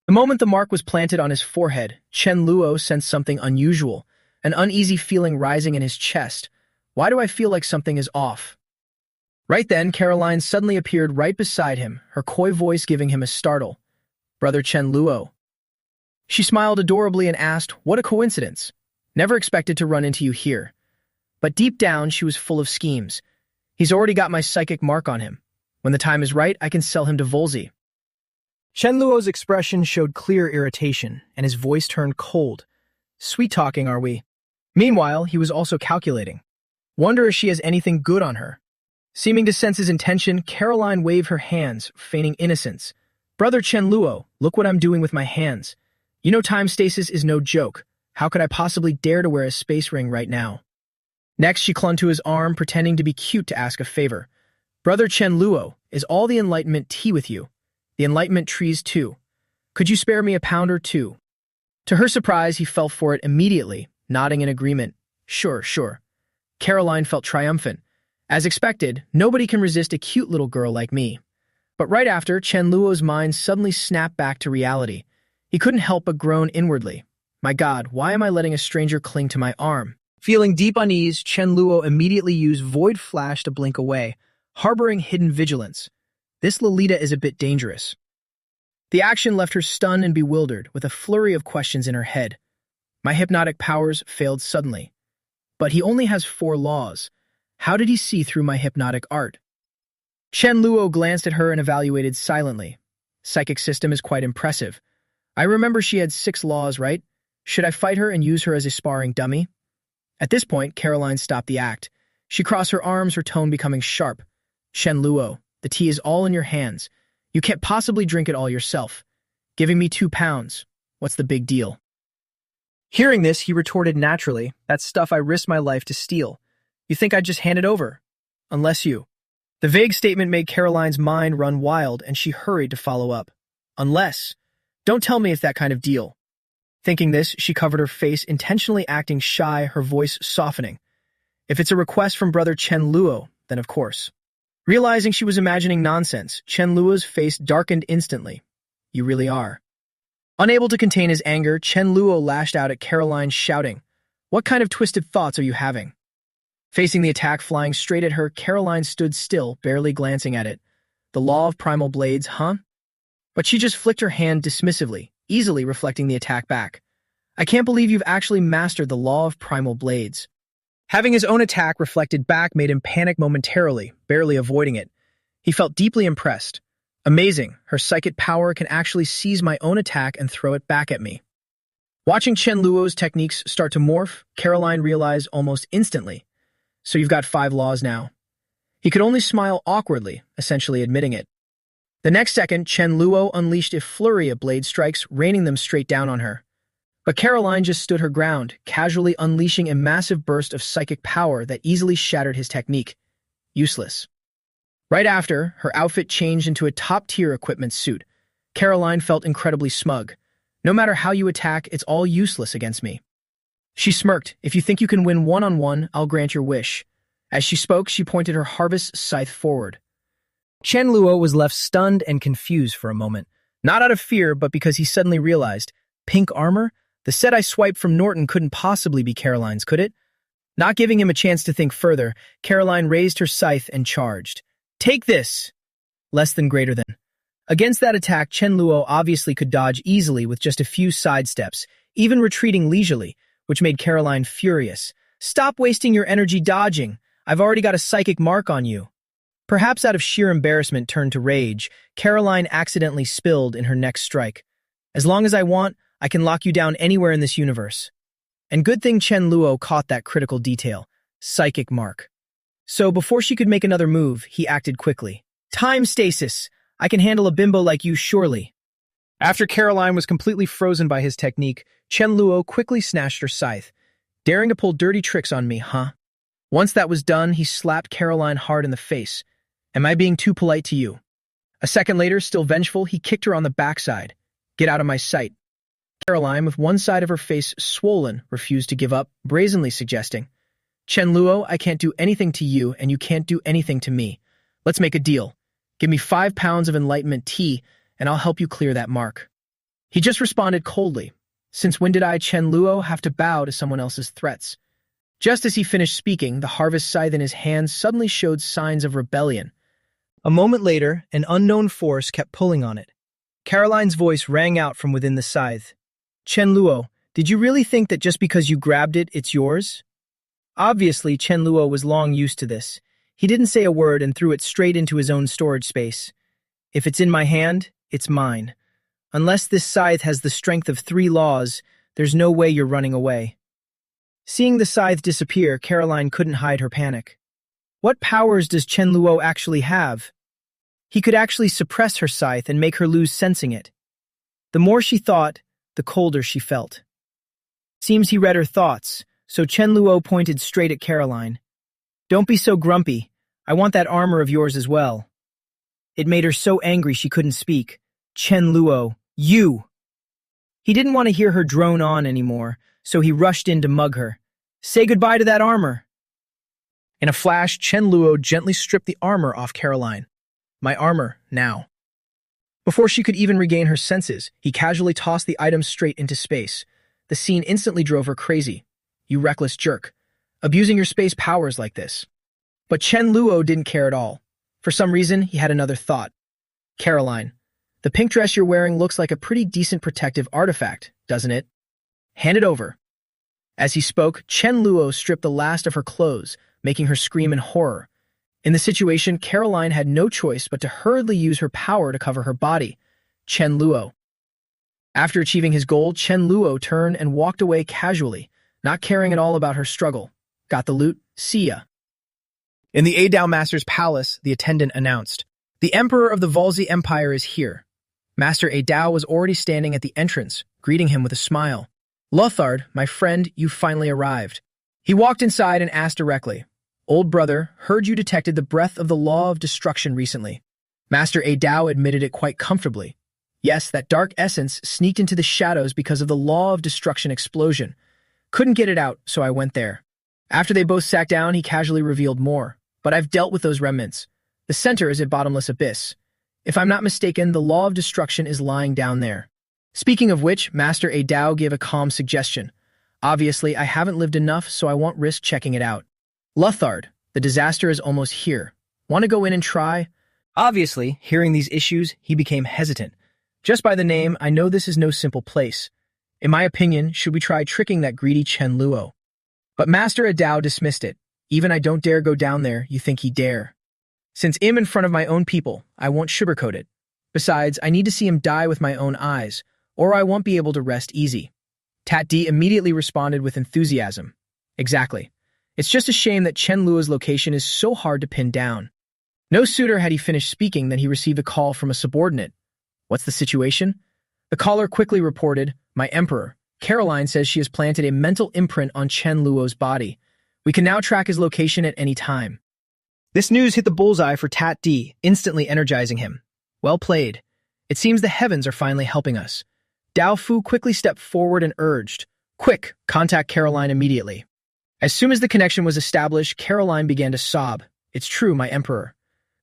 The moment the mark was planted on his forehead, Chen Luo sensed something unusual, an uneasy feeling rising in his chest. "Why do I feel like something is off?" Right then, Caroline suddenly appeared right beside him, her coy voice giving him a startle. "Brother Chen Luo." She smiled adorably and asked, "What a coincidence. Never expected to run into you here." But deep down, she was full of schemes. "He's already got my psychic mark on him. When the time is right, I can sell him to Volzy." Chen Luo's expression showed clear irritation, and his voice turned cold. Sweet-talking, are we? Meanwhile, he was also calculating. Wonder if she has anything good on her. Seeming to sense his intention, Caroline waved her hands, feigning innocence. Brother Chen Luo, look what I'm doing with my hands. You know time stasis is no joke. How could I possibly dare to wear a space ring right now? Next, she clung to his arm, pretending to be cute to ask a favor. Brother Chen Luo, is all the enlightenment tea with you? The enlightenment trees too. Could you spare me a pound or two? To her surprise, he fell for it immediately, nodding in agreement. Sure, sure. Caroline felt triumphant. As expected, nobody can resist a cute little girl like me. But right after, Chen Luo's mind suddenly snapped back to reality. He couldn't help but groan inwardly. My God, why am I letting a stranger cling to my arm? Feeling deep unease, Chen Luo immediately used Void Flash to blink away, harboring hidden vigilance. This Lolita is a bit dangerous. The action left her stunned and bewildered, with a flurry of questions in her head. My hypnotic powers failed suddenly. But he only has 4 laws. How did he see through my hypnotic art? Chen Luo glanced at her and evaluated silently. Psychic system is quite impressive. I remember she had 6 laws, right? Should I fight her and use her as a sparring dummy? At this point, Caroline stopped the act. She crossed her arms, her tone becoming sharp. Chen Luo, the tea is all in your hands. You can't possibly drink it all yourself. Giving me 2 pounds. What's the big deal? Hearing this, he retorted naturally, that's stuff I risked my life to steal. You think I'd just hand it over? Unless you. The vague statement made Caroline's mind run wild, and she hurried to follow up. Unless. Don't tell me it's that kind of deal. Thinking this, she covered her face, intentionally acting shy, her voice softening. If it's a request from brother Chen Luo, then of course. Realizing she was imagining nonsense, Chen Luo's face darkened instantly. You really are. Unable to contain his anger, Chen Luo lashed out at Caroline, shouting, What kind of twisted thoughts are you having? Facing the attack flying straight at her, Caroline stood still, barely glancing at it. The law of primal blades, huh? But she just flicked her hand dismissively, easily reflecting the attack back. I can't believe you've actually mastered the law of primal blades. Having his own attack reflected back made him panic momentarily, barely avoiding it. He felt deeply impressed. Amazing, her psychic power can actually seize my own attack and throw it back at me. Watching Chen Luo's techniques start to morph, Caroline realized almost instantly. So you've got 5 laws now. He could only smile awkwardly, essentially admitting it. The next second, Chen Luo unleashed a flurry of blade strikes, raining them straight down on her. But Caroline just stood her ground, casually unleashing a massive burst of psychic power that easily shattered his technique. Useless. Right after, her outfit changed into a top-tier equipment suit. Caroline felt incredibly smug. No matter how you attack, it's all useless against me. She smirked. If you think you can win one-on-one, I'll grant your wish. As she spoke, she pointed her harvest scythe forward. Chen Luo was left stunned and confused for a moment. Not out of fear, but because he suddenly realized, pink armor? The set I swiped from Norton couldn't possibly be Caroline's, could it? Not giving him a chance to think further, Caroline raised her scythe and charged. Take this! Less than greater than. Against that attack, Chen Luo obviously could dodge easily with just a few sidesteps, even retreating leisurely, which made Caroline furious. Stop wasting your energy dodging. I've already got a psychic mark on you. Perhaps out of sheer embarrassment turned to rage, Caroline accidentally spilled in her next strike. As long as I want, I can lock you down anywhere in this universe. And good thing Chen Luo caught that critical detail. Psychic mark. So before she could make another move, he acted quickly. Time stasis! I can handle a bimbo like you, surely. After Caroline was completely frozen by his technique, Chen Luo quickly snatched her scythe. Daring to pull dirty tricks on me, huh? Once that was done, he slapped Caroline hard in the face. Am I being too polite to you? A second later, still vengeful, he kicked her on the backside. Get out of my sight. Caroline, with one side of her face swollen, refused to give up, brazenly suggesting, Chen Luo, I can't do anything to you, and you can't do anything to me. Let's make a deal. Give me 5 pounds of enlightenment tea, and I'll help you clear that mark. He just responded coldly. Since when did I, Chen Luo, have to bow to someone else's threats? Just as he finished speaking, the harvest scythe in his hand suddenly showed signs of rebellion. A moment later, an unknown force kept pulling on it. Caroline's voice rang out from within the scythe. Chen Luo, did you really think that just because you grabbed it, it's yours? Obviously, Chen Luo was long used to this. He didn't say a word and threw it straight into his own storage space. If it's in my hand, it's mine. Unless this scythe has the strength of 3 laws, there's no way you're running away. Seeing the scythe disappear, Caroline couldn't hide her panic. What powers does Chen Luo actually have? He could actually suppress her scythe and make her lose sensing it. The more she thought, the colder she felt. Seems he read her thoughts, so Chen Luo pointed straight at Caroline. Don't be so grumpy. I want that armor of yours as well. It made her so angry she couldn't speak. Chen Luo, you! He didn't want to hear her drone on anymore, so he rushed in to mug her. Say goodbye to that armor. In a flash, Chen Luo gently stripped the armor off Caroline. My armor, now. Before she could even regain her senses, he casually tossed the item straight into space. The scene instantly drove her crazy. You reckless jerk. Abusing your space powers like this. But Chen Luo didn't care at all. For some reason, he had another thought. Caroline, the pink dress you're wearing looks like a pretty decent protective artifact, doesn't it? Hand it over. As he spoke, Chen Luo stripped the last of her clothes, making her scream in horror. In the situation, Caroline had no choice but to hurriedly use her power to cover her body. Chen Luo. After achieving his goal, Chen Luo turned and walked away casually, not caring at all about her struggle. Got the loot? See ya. In the Adao Master's palace, the attendant announced, The Emperor of the Valzi Empire is here. Master Adao was already standing at the entrance, greeting him with a smile. Lothard, my friend, you finally arrived. He walked inside and asked directly, Old brother, heard you detected the breath of the law of destruction recently. Master Adao admitted it quite comfortably. Yes, that dark essence sneaked into the shadows because of the law of destruction explosion. Couldn't get it out, so I went there. After they both sat down, he casually revealed more. But I've dealt with those remnants. The center is a bottomless abyss. If I'm not mistaken, the law of destruction is lying down there. Speaking of which, Master Adao gave a calm suggestion. Obviously, I haven't lived enough, so I won't risk checking it out. Lothard, the disaster is almost here. Want to go in and try? Obviously, hearing these issues, he became hesitant. Just by the name, I know this is no simple place. In my opinion, should we try tricking that greedy Chen Luo? But Master Adao dismissed it. Even I don't dare go down there, you think he dare. Since I'm in front of my own people, I won't sugarcoat it. Besides, I need to see him die with my own eyes, or I won't be able to rest easy. Tat D immediately responded with enthusiasm. Exactly. It's just a shame that Chen Luo's location is so hard to pin down. No sooner had he finished speaking than he received a call from a subordinate. What's the situation? The caller quickly reported, My Emperor, Caroline says she has planted a mental imprint on Chen Luo's body. We can now track his location at any time. This news hit the bullseye for Tat D, instantly energizing him. Well played. It seems the heavens are finally helping us. Dao Fu quickly stepped forward and urged, Quick, contact Caroline immediately. As soon as the connection was established, Caroline began to sob. It's true, my Emperor.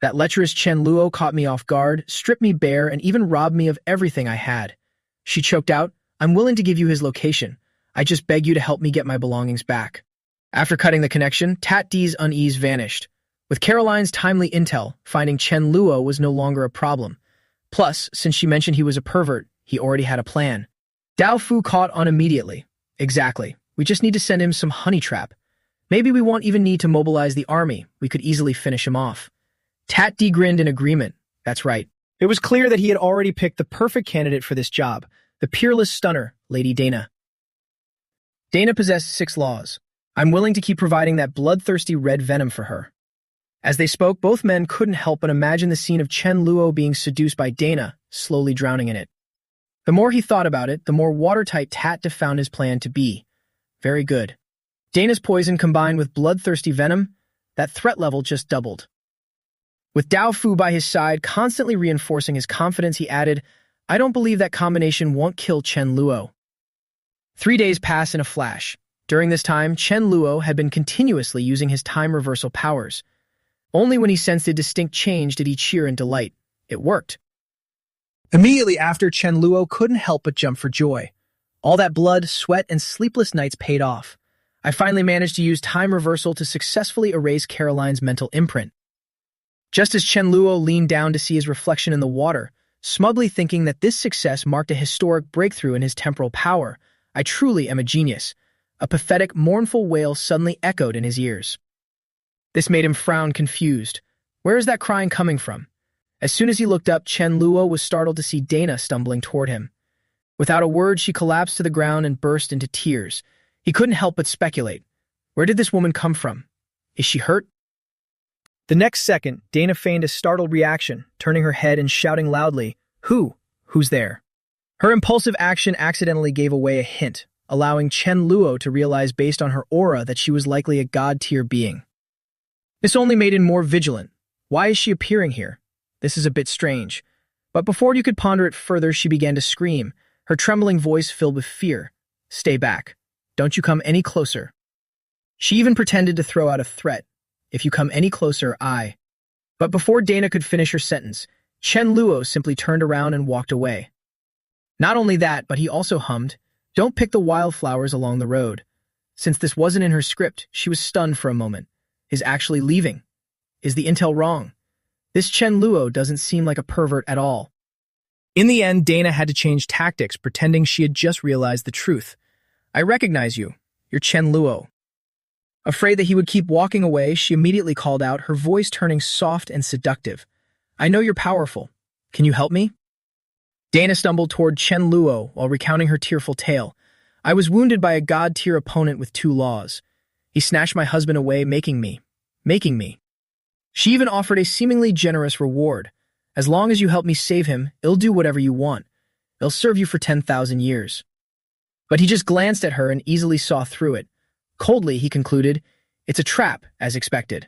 That lecherous Chen Luo caught me off guard, stripped me bare, and even robbed me of everything I had. She choked out, I'm willing to give you his location. I just beg you to help me get my belongings back. After cutting the connection, Tat D's unease vanished. With Caroline's timely intel, finding Chen Luo was no longer a problem. Plus, since she mentioned he was a pervert, he already had a plan. Dao Fu caught on immediately. Exactly. We just need to send him some honey trap. Maybe we won't even need to mobilize the army. We could easily finish him off. Tat D grinned in agreement. That's right. It was clear that he had already picked the perfect candidate for this job, the peerless stunner, Lady Dana. Dana possessed 6 laws. I'm willing to keep providing that bloodthirsty red venom for her. As they spoke, both men couldn't help but imagine the scene of Chen Luo being seduced by Dana, slowly drowning in it. The more he thought about it, the more watertight Tat found his plan to be. Very good. Dana's poison combined with bloodthirsty venom, that threat level just doubled. With Dao Fu by his side, constantly reinforcing his confidence, he added, I don't believe that combination won't kill Chen Luo. 3 days passed in a flash. During this time, Chen Luo had been continuously using his time reversal powers. Only when he sensed a distinct change did he cheer in delight. It worked. Immediately after, Chen Luo couldn't help but jump for joy. All that blood, sweat, and sleepless nights paid off. I finally managed to use time reversal to successfully erase Caroline's mental imprint. Just as Chen Luo leaned down to see his reflection in the water, smugly thinking that this success marked a historic breakthrough in his temporal power, I truly am a genius. A pathetic, mournful wail suddenly echoed in his ears. This made him frown confused. Where is that crying coming from? As soon as he looked up, Chen Luo was startled to see Dana stumbling toward him. Without a word, she collapsed to the ground and burst into tears. He couldn't help but speculate. Where did this woman come from? Is she hurt? The next second, Dana feigned a startled reaction, turning her head and shouting loudly, "Who? Who's there?" Her impulsive action accidentally gave away a hint, allowing Chen Luo to realize based on her aura that she was likely a god-tier being. This only made him more vigilant. Why is she appearing here? This is a bit strange. But before you could ponder it further, she began to scream, her trembling voice filled with fear. "Stay back. Don't you come any closer." She even pretended to throw out a threat. "If you come any closer, I—" But before Dana could finish her sentence, Chen Luo simply turned around and walked away. Not only that, but he also hummed, "Don't pick the wildflowers along the road." Since this wasn't in her script, she was stunned for a moment. Is actually leaving? Is the intel wrong? This Chen Luo doesn't seem like a pervert at all. In the end, Dana had to change tactics, pretending she had just realized the truth. "I recognize you. You're Chen Luo." Afraid that he would keep walking away, she immediately called out, her voice turning soft and seductive. "I know you're powerful. Can you help me?" Dana stumbled toward Chen Luo while recounting her tearful tale. "I was wounded by a god-tier opponent with 2 laws. He snatched my husband away, making me. She even offered a seemingly generous reward. As long as you help me save him, I'll do whatever you want. I'll serve you for 10,000 years. But he just glanced at her and easily saw through it. Coldly, he concluded, "It's a trap, as expected."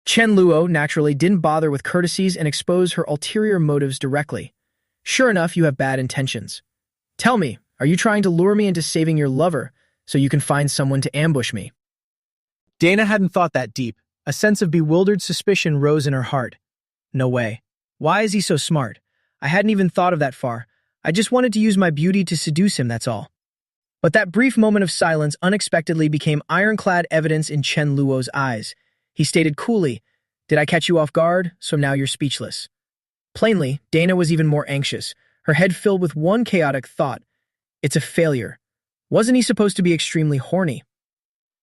Chen Luo naturally didn't bother with courtesies and exposed her ulterior motives directly. "Sure enough, you have bad intentions. Tell me, are you trying to lure me into saving your lover so you can find someone to ambush me?" Dana hadn't thought that deep. A sense of bewildered suspicion rose in her heart. No way. Why is he so smart? I hadn't even thought of that far. I just wanted to use my beauty to seduce him, that's all. But that brief moment of silence unexpectedly became ironclad evidence in Chen Luo's eyes. He stated coolly, "Did I catch you off guard? So now you're speechless." Plainly, Dana was even more anxious, her head filled with one chaotic thought. It's a failure. Wasn't he supposed to be extremely horny?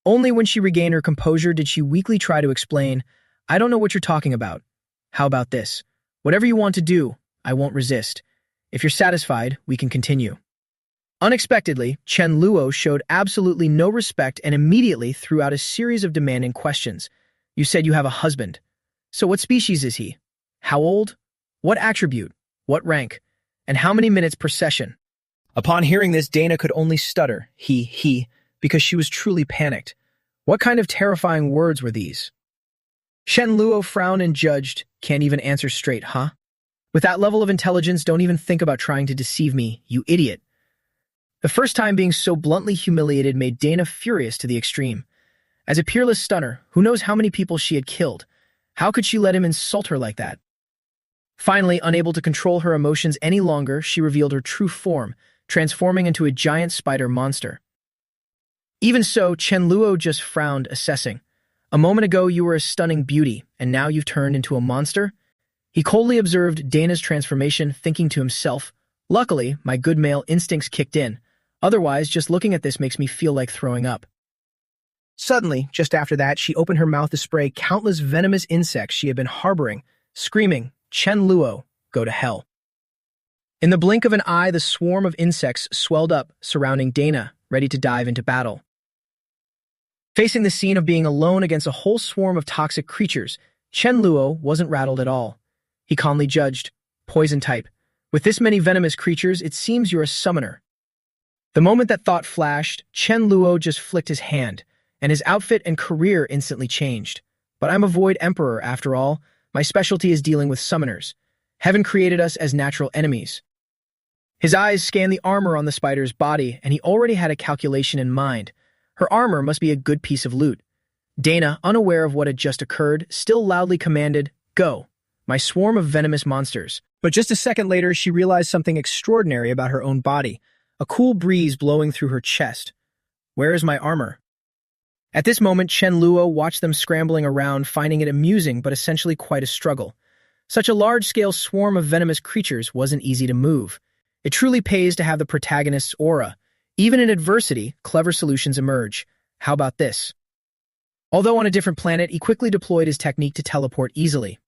Only when she regained her composure did she weakly try to explain, "I don't know what you're talking about. How about this? Whatever you want to do, I won't resist. If you're satisfied, we can continue." Unexpectedly, Chen Luo showed absolutely no respect and immediately threw out a series of demanding questions. "You said you have a husband. So what species is he? How old? What attribute? What rank? And how many minutes per session?" Upon hearing this, Dana could only stutter, he, because she was truly panicked. What kind of terrifying words were these? Chen Luo frowned and judged, "Can't even answer straight, huh? With that level of intelligence, don't even think about trying to deceive me, you idiot." The first time being so bluntly humiliated made Dana furious to the extreme. As a peerless stunner, who knows how many people she had killed? How could she let him insult her like that? Finally, unable to control her emotions any longer, she revealed her true form, transforming into a giant spider monster. Even so, Chen Luo just frowned, assessing. "A moment ago you were a stunning beauty, and now you've turned into a monster?" He coldly observed Dana's transformation, thinking to himself, "Luckily, my good male instincts kicked in. Otherwise, just looking at this makes me feel like throwing up." Suddenly, just after that, she opened her mouth to spray countless venomous insects she had been harboring, screaming, "Chen Luo, go to hell." In the blink of an eye, the swarm of insects swelled up, surrounding Dana, ready to dive into battle. Facing the scene of being alone against a whole swarm of toxic creatures, Chen Luo wasn't rattled at all. He calmly judged, "Poison type. With this many venomous creatures, it seems you're a summoner." The moment that thought flashed, Chen Luo just flicked his hand, and his outfit and career instantly changed. "But I'm a Void Emperor, after all. My specialty is dealing with summoners. Heaven created us as natural enemies." His eyes scanned the armor on the spider's body, and he already had a calculation in mind. Her armor must be a good piece of loot. Dana, unaware of what had just occurred, still loudly commanded, "Go, my swarm of venomous monsters." But just a second later, she realized something extraordinary about her own body, a cool breeze blowing through her chest. "Where is my armor?" At this moment, Chen Luo watched them scrambling around, finding it amusing but essentially quite a struggle. Such a large-scale swarm of venomous creatures wasn't easy to move. It truly pays to have the protagonist's aura. Even in adversity, clever solutions emerge. How about this? Although on a different planet, he quickly deployed his technique to teleport easily.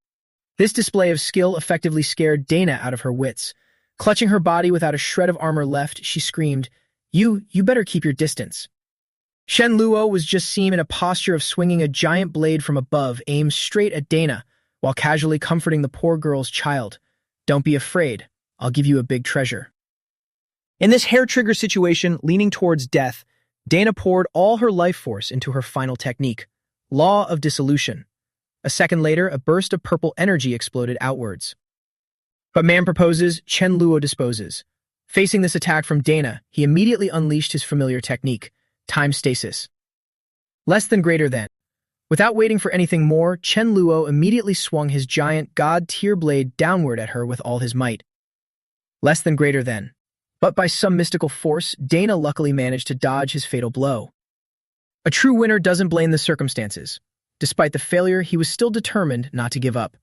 This display of skill effectively scared Dana out of her wits. Clutching her body without a shred of armor left, she screamed, You better keep your distance. Shen Luo was just seen in a posture of swinging a giant blade from above, aimed straight at Dana, while casually comforting the poor girl's child. Don't be afraid. I'll give you a big treasure. In this hair-trigger situation, leaning towards death, Dana poured all her life force into her final technique, Law of Dissolution. A second later, a burst of purple energy exploded outwards. But man proposes, Chen Luo disposes. Facing this attack from Dana, he immediately unleashed his familiar technique, time stasis. Less than greater than. Without waiting for anything more, Chen Luo immediately swung his giant god-tier blade downward at her with all his might. Less than greater than. But by some mystical force, Dana luckily managed to dodge his fatal blow. A true winner doesn't blame the circumstances. Despite the failure, he was still determined not to give up.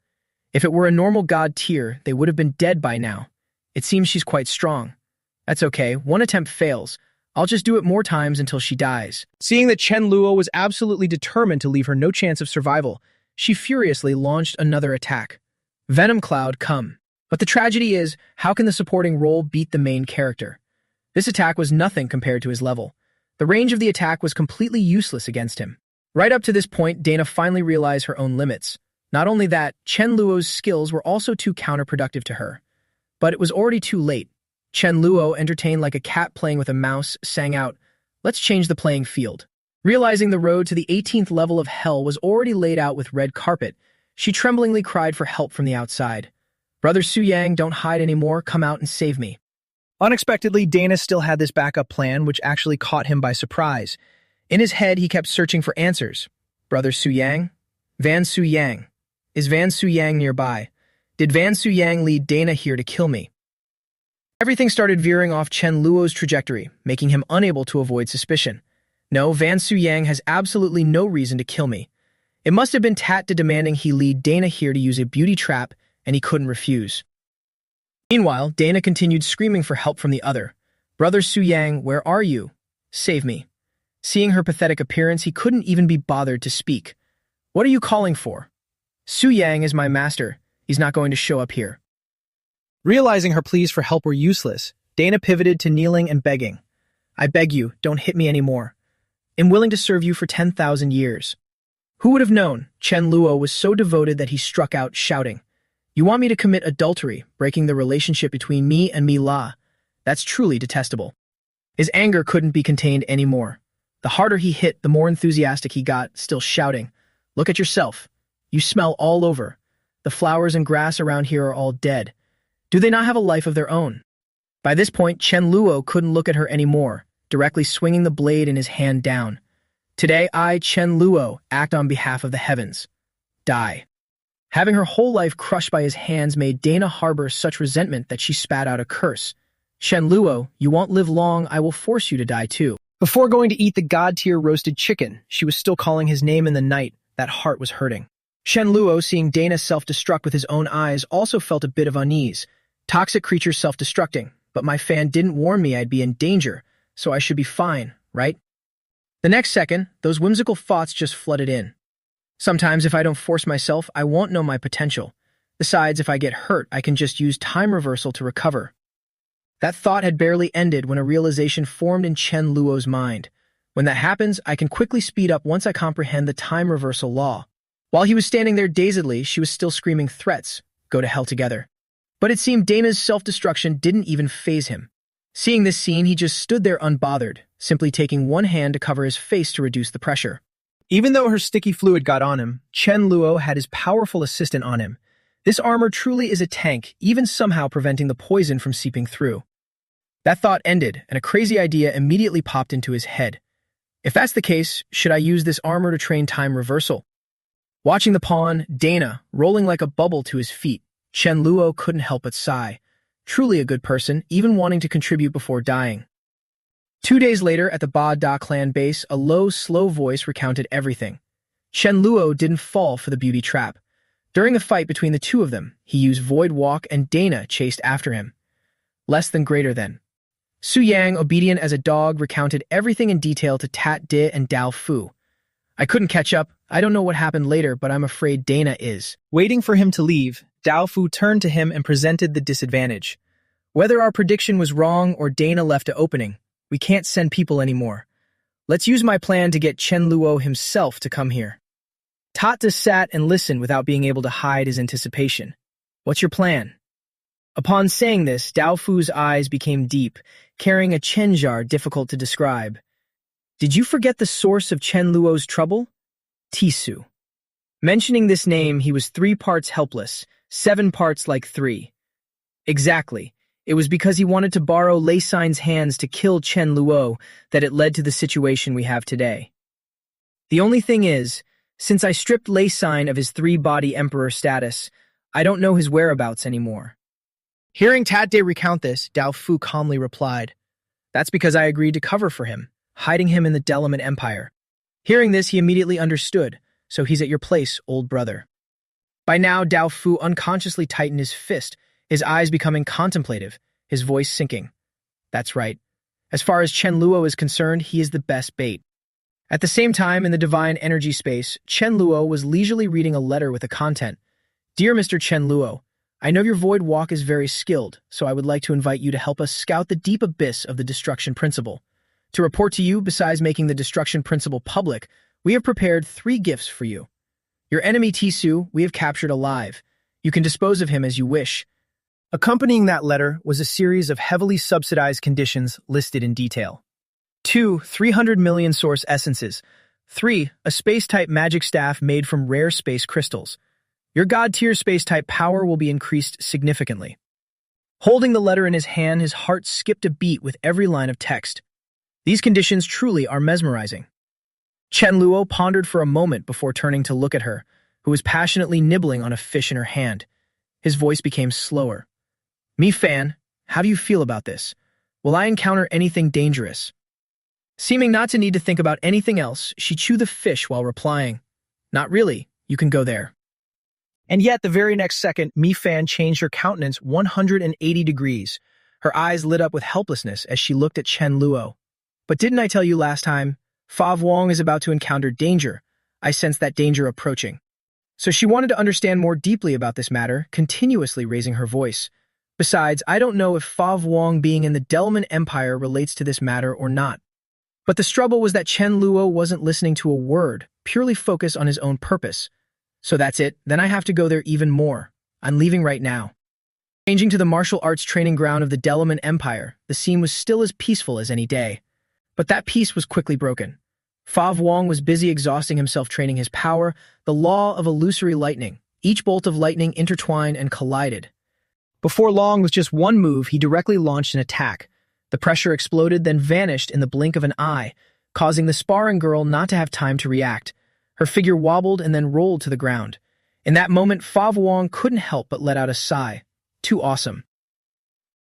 If it were a normal god tier, they would have been dead by now. It seems she's quite strong. That's okay, one attempt fails. I'll just do it more times until she dies. Seeing that Chen Luo was absolutely determined to leave her no chance of survival, she furiously launched another attack. Venom Cloud, come. But the tragedy is, how can the supporting role beat the main character? This attack was nothing compared to his level. The range of the attack was completely useless against him. Right up to this point, Dana finally realized her own limits. Not only that, Chen Luo's skills were also too counterproductive to her. But it was already too late. Chen Luo, entertained like a cat playing with a mouse, sang out, Let's change the playing field. Realizing the road to the 18th level of hell was already laid out with red carpet, she tremblingly cried for help from the outside. Brother Su Yang, don't hide anymore, come out and save me. Unexpectedly, Dana still had this backup plan, which actually caught him by surprise. In his head, he kept searching for answers. Brother Su Yang? Van Su Yang. Is Van Su Yang nearby? Did Van Su Yang lead Dana here to kill me? Everything started veering off Chen Luo's trajectory, making him unable to avoid suspicion. No, Van Su Yang has absolutely no reason to kill me. It must have been Tat demanding he lead Dana here to use a beauty trap, and he couldn't refuse. Meanwhile, Dana continued screaming for help from the other. Brother Su Yang, where are you? Save me. Seeing her pathetic appearance, he couldn't even be bothered to speak. What are you calling for? Su Yang is my master. He's not going to show up here. Realizing her pleas for help were useless, Dana pivoted to kneeling and begging. I beg you, don't hit me anymore. I'm willing to serve you for 10,000 years. Who would have known? Chen Luo was so devoted that he struck out, shouting, You want me to commit adultery, breaking the relationship between me and Mi La? That's truly detestable. His anger couldn't be contained anymore. The harder he hit, the more enthusiastic he got, still shouting, Look at yourself. You smell all over. The flowers and grass around here are all dead. Do they not have a life of their own? By this point, Chen Luo couldn't look at her anymore, directly swinging the blade in his hand down. Today, I, Chen Luo, act on behalf of the heavens. Die. Having her whole life crushed by his hands made Dana harbor such resentment that she spat out a curse. Shen Luo, you won't live long, I will force you to die too. Before going to eat the god-tier roasted chicken, she was still calling his name in the night. That heart was hurting. Shen Luo, seeing Dana self-destruct with his own eyes, also felt a bit of unease. Toxic creature self-destructing, but my fan didn't warn me I'd be in danger, so I should be fine, right? The next second, those whimsical thoughts just flooded in. Sometimes if I don't force myself, I won't know my potential. Besides, if I get hurt, I can just use time reversal to recover. That thought had barely ended when a realization formed in Chen Luo's mind. When that happens, I can quickly speed up once I comprehend the time reversal law. While he was standing there dazedly, she was still screaming threats, go to hell together. But it seemed Dana's self-destruction didn't even faze him. Seeing this scene, he just stood there unbothered, simply taking one hand to cover his face to reduce the pressure. Even though her sticky fluid got on him, Chen Luo had his powerful assistant on him. This armor truly is a tank, even somehow preventing the poison from seeping through. That thought ended, and a crazy idea immediately popped into his head. If that's the case, should I use this armor to train time reversal? Watching the pawn, Dana, rolling like a bubble to his feet, Chen Luo couldn't help but sigh. Truly a good person, even wanting to contribute before dying. 2 days later, at the Ba Da clan base, a low, slow voice recounted everything. Chen Luo didn't fall for the beauty trap. During the fight between the two of them, he used Void Walk and Dana chased after him. Less than greater than. Su Yang, obedient as a dog, recounted everything in detail to Tat Di and Dao Fu. I couldn't catch up, I don't know what happened later, but I'm afraid Dana is. Waiting for him to leave, Dao Fu turned to him and presented the disadvantage. Whether our prediction was wrong or Dana left an opening, we can't send people anymore. Let's use my plan to get Chen Luo himself to come here. Tata sat and listened without being able to hide his anticipation. What's your plan? Upon saying this, Dao Fu's eyes became deep, carrying a Chen jar difficult to describe. Did you forget the source of Chen Luo's trouble? Tisu. Mentioning this name, he was 3 parts helpless, 7 parts like 3. Exactly. It was because he wanted to borrow Lei Sein's hands to kill Chen Luo that it led to the situation we have today. The only thing is, since I stripped Lei Sein of his 3-body emperor status, I don't know his whereabouts anymore. Hearing Tat De recount this, Dao Fu calmly replied, That's because I agreed to cover for him, hiding him in the Delaman Empire. Hearing this, he immediately understood, so he's at your place, old brother. By now, Dao Fu unconsciously tightened his fist, his eyes becoming contemplative, his voice sinking. That's right. As far as Chen Luo is concerned, he is the best bait. At the same time, in the divine energy space, Chen Luo was leisurely reading a letter with the content. Dear Mr. Chen Luo, I know your void walk is very skilled, so I would like to invite you to help us scout the deep abyss of the destruction principle. To report to you, besides making the destruction principle public, we have prepared 3 gifts for you. Your enemy Tisu, we have captured alive. You can dispose of him as you wish. Accompanying that letter was a series of heavily subsidized conditions listed in detail. 2, 300 million source essences. 3, a space-type magic staff made from rare space crystals. Your god-tier space-type power will be increased significantly. Holding the letter in his hand, his heart skipped a beat with every line of text. These conditions truly are mesmerizing. Chen Luo pondered for a moment before turning to look at her, who was passionately nibbling on a fish in her hand. His voice became slower. Mi Fan, how do you feel about this? Will I encounter anything dangerous? Seeming not to need to think about anything else, she chewed the fish while replying, Not really, you can go there. And yet, the very next second, Mi Fan changed her countenance 180 degrees. Her eyes lit up with helplessness as she looked at Chen Luo. But didn't I tell you last time? Fa Wong is about to encounter danger. I sense that danger approaching. So she wanted to understand more deeply about this matter, continuously raising her voice. Besides, I don't know if Fa Wong being in the Delman Empire relates to this matter or not. But the struggle was that Chen Luo wasn't listening to a word, purely focused on his own purpose. So that's it, then I have to go there even more. I'm leaving right now. Changing to the martial arts training ground of the Delman Empire, the scene was still as peaceful as any day. But that peace was quickly broken. Fa Wong was busy exhausting himself training his power, the law of illusory lightning. Each bolt of lightning intertwined and collided. Before long, with just one move, he directly launched an attack. The pressure exploded, then vanished in the blink of an eye, causing the sparring girl not to have time to react. Her figure wobbled and then rolled to the ground. In that moment, Fa Wong couldn't help but let out a sigh. Too awesome.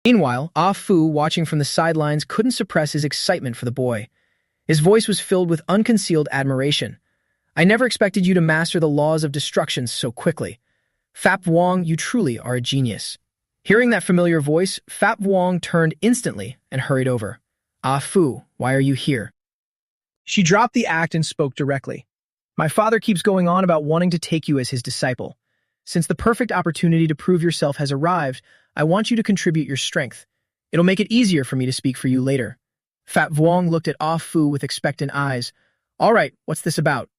Meanwhile, Ah Fu, watching from the sidelines, couldn't suppress his excitement for the boy. His voice was filled with unconcealed admiration. I never expected you to master the laws of destruction so quickly. Fap Wong, you truly are a genius. Hearing that familiar voice, Fap Wong turned instantly and hurried over. Ah Fu, why are you here? She dropped the act and spoke directly. My father keeps going on about wanting to take you as his disciple. Since the perfect opportunity to prove yourself has arrived, I want you to contribute your strength. It'll make it easier for me to speak for you later. Fat Vuong looked at Ah Fu with expectant eyes. All right, what's this about?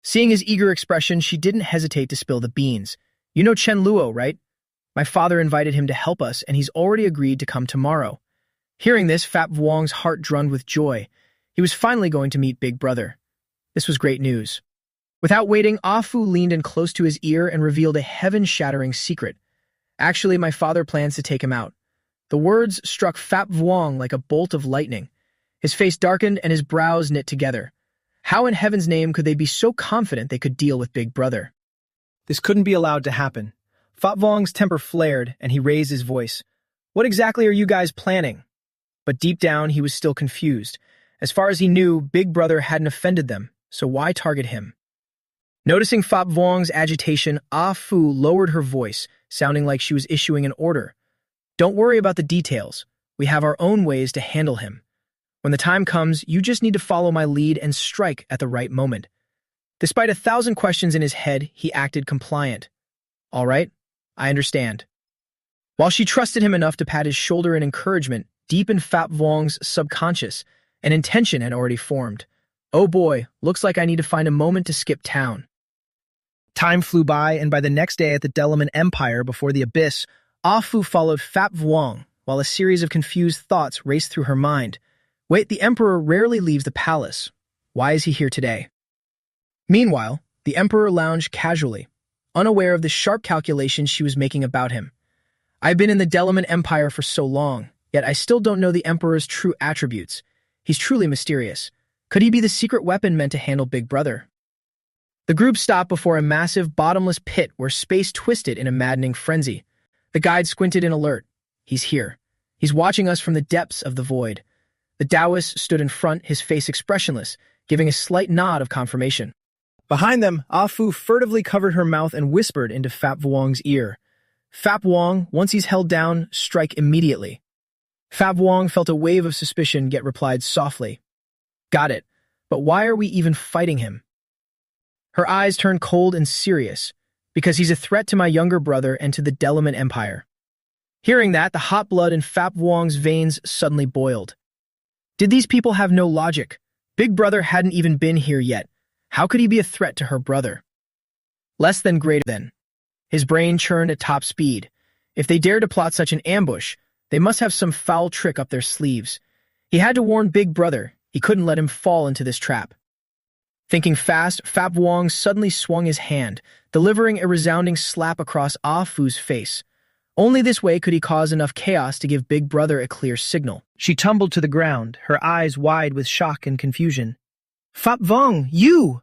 Seeing his eager expression, she didn't hesitate to spill the beans. You know Chen Luo, right? My father invited him to help us, and he's already agreed to come tomorrow. Hearing this, Fat Vuong's heart drummed with joy. He was finally going to meet Big Brother. This was great news. Without waiting, Ah Fu leaned in close to his ear and revealed a heaven-shattering secret. Actually, my father plans to take him out. The words struck Fat Vuong like a bolt of lightning. His face darkened and his brows knit together. How in heaven's name could they be so confident they could deal with Big Brother? This couldn't be allowed to happen. Fat Vuong's temper flared, and he raised his voice. What exactly are you guys planning? But deep down, he was still confused. As far as he knew, Big Brother hadn't offended them, so why target him? Noticing Fat Vuong's agitation, Ah Fu lowered her voice, sounding like she was issuing an order. Don't worry about the details. We have our own ways to handle him. When the time comes, you just need to follow my lead and strike at the right moment. Despite 1,000 questions in his head, he acted compliant. All right, I understand. While she trusted him enough to pat his shoulder in encouragement, deep in Phap Vuong's subconscious, an intention had already formed. Oh boy, looks like I need to find a moment to skip town. Time flew by, and by the next day at the Delaman Empire before the Abyss, Ah Fu followed Phap Vuong, while a series of confused thoughts raced through her mind. Wait, the Emperor rarely leaves the palace. Why is he here today? Meanwhile, the Emperor lounged casually, unaware of the sharp calculations she was making about him. I've been in the Delaman Empire for so long, yet I still don't know the Emperor's true attributes. He's truly mysterious. Could he be the secret weapon meant to handle Big Brother? The group stopped before a massive, bottomless pit where space twisted in a maddening frenzy. The guide squinted in alert. He's here. He's watching us from the depths of the void. The Taoist stood in front, his face expressionless, giving a slight nod of confirmation. Behind them, Ah Fu furtively covered her mouth and whispered into Phap Vuong's ear. Phap Vuong, once he's held down, strike immediately. Phap Vuong felt a wave of suspicion, yet replied softly. Got it, but why are we even fighting him? Her eyes turned cold and serious, because he's a threat to my younger brother and to the Delaman Empire. Hearing that, the hot blood in Phap Vuong's veins suddenly boiled. Did these people have no logic? Big Brother hadn't even been here yet. How could he be a threat to her brother? Less than greater than. His brain churned at top speed. If they dared to plot such an ambush, they must have some foul trick up their sleeves. He had to warn Big Brother. He couldn't let him fall into this trap. Thinking fast, Phap Vuong suddenly swung his hand, delivering a resounding slap across Ah Fu's face. Only this way could he cause enough chaos to give Big Brother a clear signal. She tumbled to the ground, her eyes wide with shock and confusion. Phap Vuong, you!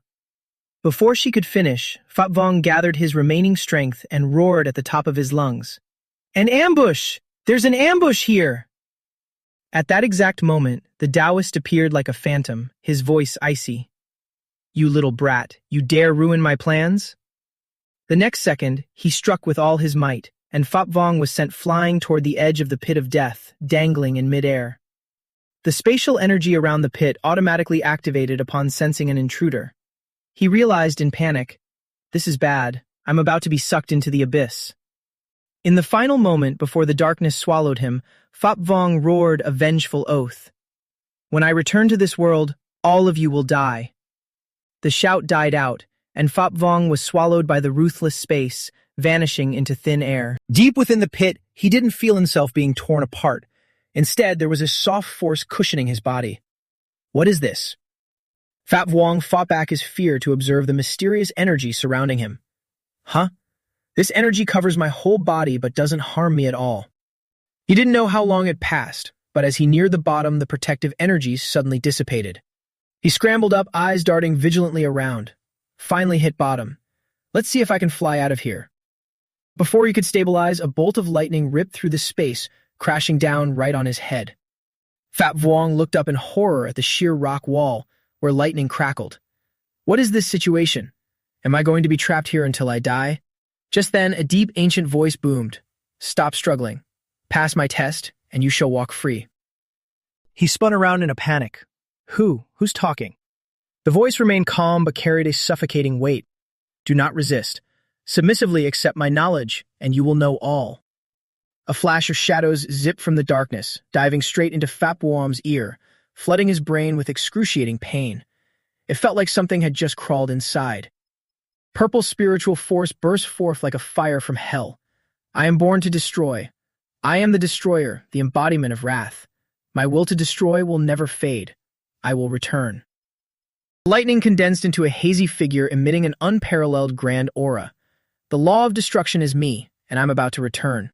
Before she could finish, Phap Vuong gathered his remaining strength and roared at the top of his lungs. An ambush! There's an ambush here! At that exact moment, the Taoist appeared like a phantom, his voice icy. You little brat, you dare ruin my plans? The next second, he struck with all his might, and Phap Vuong was sent flying toward the edge of the pit of death, dangling in midair. The spatial energy around the pit automatically activated upon sensing an intruder. He realized in panic, this is bad, I'm about to be sucked into the abyss. In the final moment before the darkness swallowed him, Phap Vuong roared a vengeful oath. When I return to this world, all of you will die. The shout died out, and Phap Vuong was swallowed by the ruthless space, vanishing into thin air. Deep within the pit, he didn't feel himself being torn apart. Instead, there was a soft force cushioning his body. What is this? Phap Vuong fought back his fear to observe the mysterious energy surrounding him. Huh? This energy covers my whole body but doesn't harm me at all. He didn't know how long had passed, but as he neared the bottom, the protective energy suddenly dissipated. He scrambled up, eyes darting vigilantly around. Finally hit bottom. Let's see if I can fly out of here. Before he could stabilize, a bolt of lightning ripped through the space, crashing down right on his head. Phap Vuong looked up in horror at the sheer rock wall, where lightning crackled. What is this situation? Am I going to be trapped here until I die? Just then, a deep, ancient voice boomed. Stop struggling. Pass my test, and you shall walk free. He spun around in a panic. Who's talking? The voice remained calm but carried a suffocating weight. Do not resist. Submissively accept my knowledge, and you will know all. A flash of shadows zipped from the darkness, diving straight into Phap Vuong's ear, flooding his brain with excruciating pain. It felt like something had just crawled inside. Purple spiritual force burst forth like a fire from hell. I am born to destroy. I am the destroyer, the embodiment of wrath. My will to destroy will never fade. I will return. Lightning condensed into a hazy figure emitting an unparalleled grand aura. The law of destruction is me, and I'm about to return.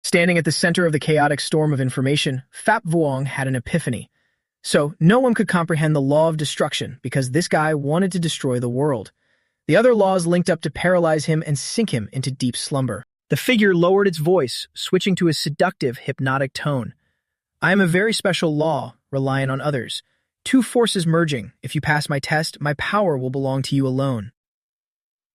Standing at the center of the chaotic storm of information, Phap Vuong had an epiphany. So, no one could comprehend the law of destruction because this guy wanted to destroy the world. The other laws linked up to paralyze him and sink him into deep slumber. The figure lowered its voice, switching to a seductive, hypnotic tone. I am a very special law, reliant on others. Two forces merging. If you pass my test, my power will belong to you alone.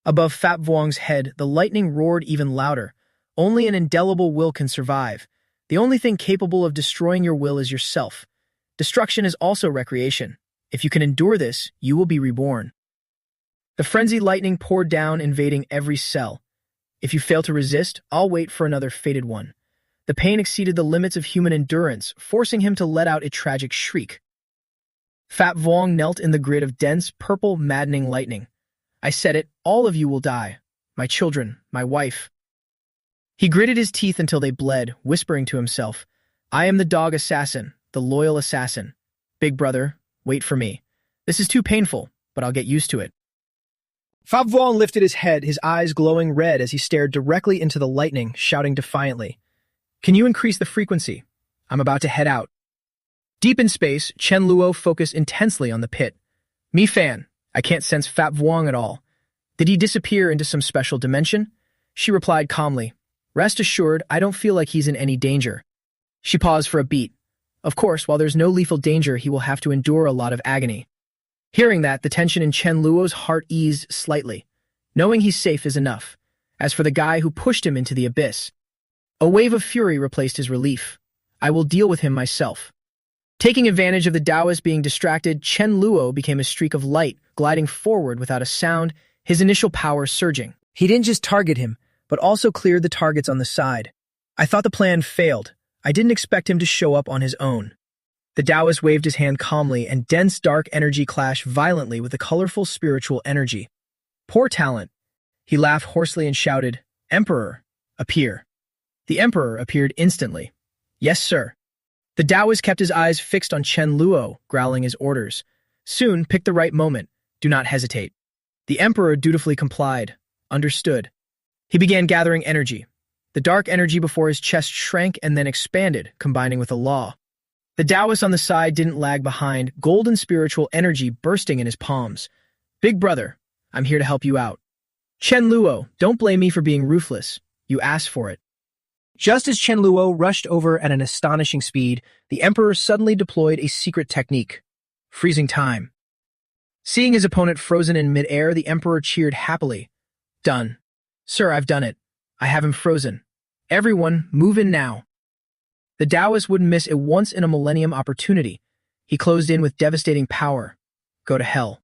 Above Phap Vuong's head, the lightning roared even louder. Only an indelible will can survive. The only thing capable of destroying your will is yourself. Destruction is also recreation. If you can endure this, you will be reborn. The frenzied lightning poured down, invading every cell. If you fail to resist, I'll wait for another fated one. The pain exceeded the limits of human endurance, forcing him to let out a tragic shriek. Fat Vuong knelt in the grid of dense, purple, maddening lightning. I said it, all of you will die. My children, my wife. He gritted his teeth until they bled, whispering to himself, I am the dog assassin, the loyal assassin. Big brother, wait for me. This is too painful, but I'll get used to it. Fat Vuong lifted his head, his eyes glowing red as he stared directly into the lightning, shouting defiantly, Can you increase the frequency? I'm about to head out. Deep in space, Chen Luo focused intensely on the pit. Me fan, I can't sense Fat Vuong at all. Did he disappear into some special dimension? She replied calmly, Rest assured, I don't feel like he's in any danger. She paused for a beat. Of course, while there's no lethal danger, he will have to endure a lot of agony. Hearing that, the tension in Chen Luo's heart eased slightly. Knowing he's safe is enough. As for the guy who pushed him into the abyss, a wave of fury replaced his relief. I will deal with him myself. Taking advantage of the Taoist being distracted, Chen Luo became a streak of light, gliding forward without a sound, his initial power surging. He didn't just target him, but also cleared the targets on the side. I thought the plan failed. I didn't expect him to show up on his own. The Taoist waved his hand calmly, and dense dark energy clashed violently with the colorful spiritual energy. Poor talent. He laughed hoarsely and shouted, Emperor, appear. The Emperor appeared instantly. Yes, sir. The Taoist kept his eyes fixed on Chen Luo, growling his orders. Soon, pick the right moment. Do not hesitate. The Emperor dutifully complied. Understood. He began gathering energy. The dark energy before his chest shrank and then expanded, combining with the law. The Taoist on the side didn't lag behind, golden spiritual energy bursting in his palms. Big brother, I'm here to help you out. Chen Luo, don't blame me for being ruthless. You asked for it. Just as Chen Luo rushed over at an astonishing speed, the Emperor suddenly deployed a secret technique. Freezing time. Seeing his opponent frozen in midair, the Emperor cheered happily. Done. Sir, I've done it. I have him frozen. Everyone, move in now. The Taoist wouldn't miss a once-in-a-millennium opportunity. He closed in with devastating power. Go to hell.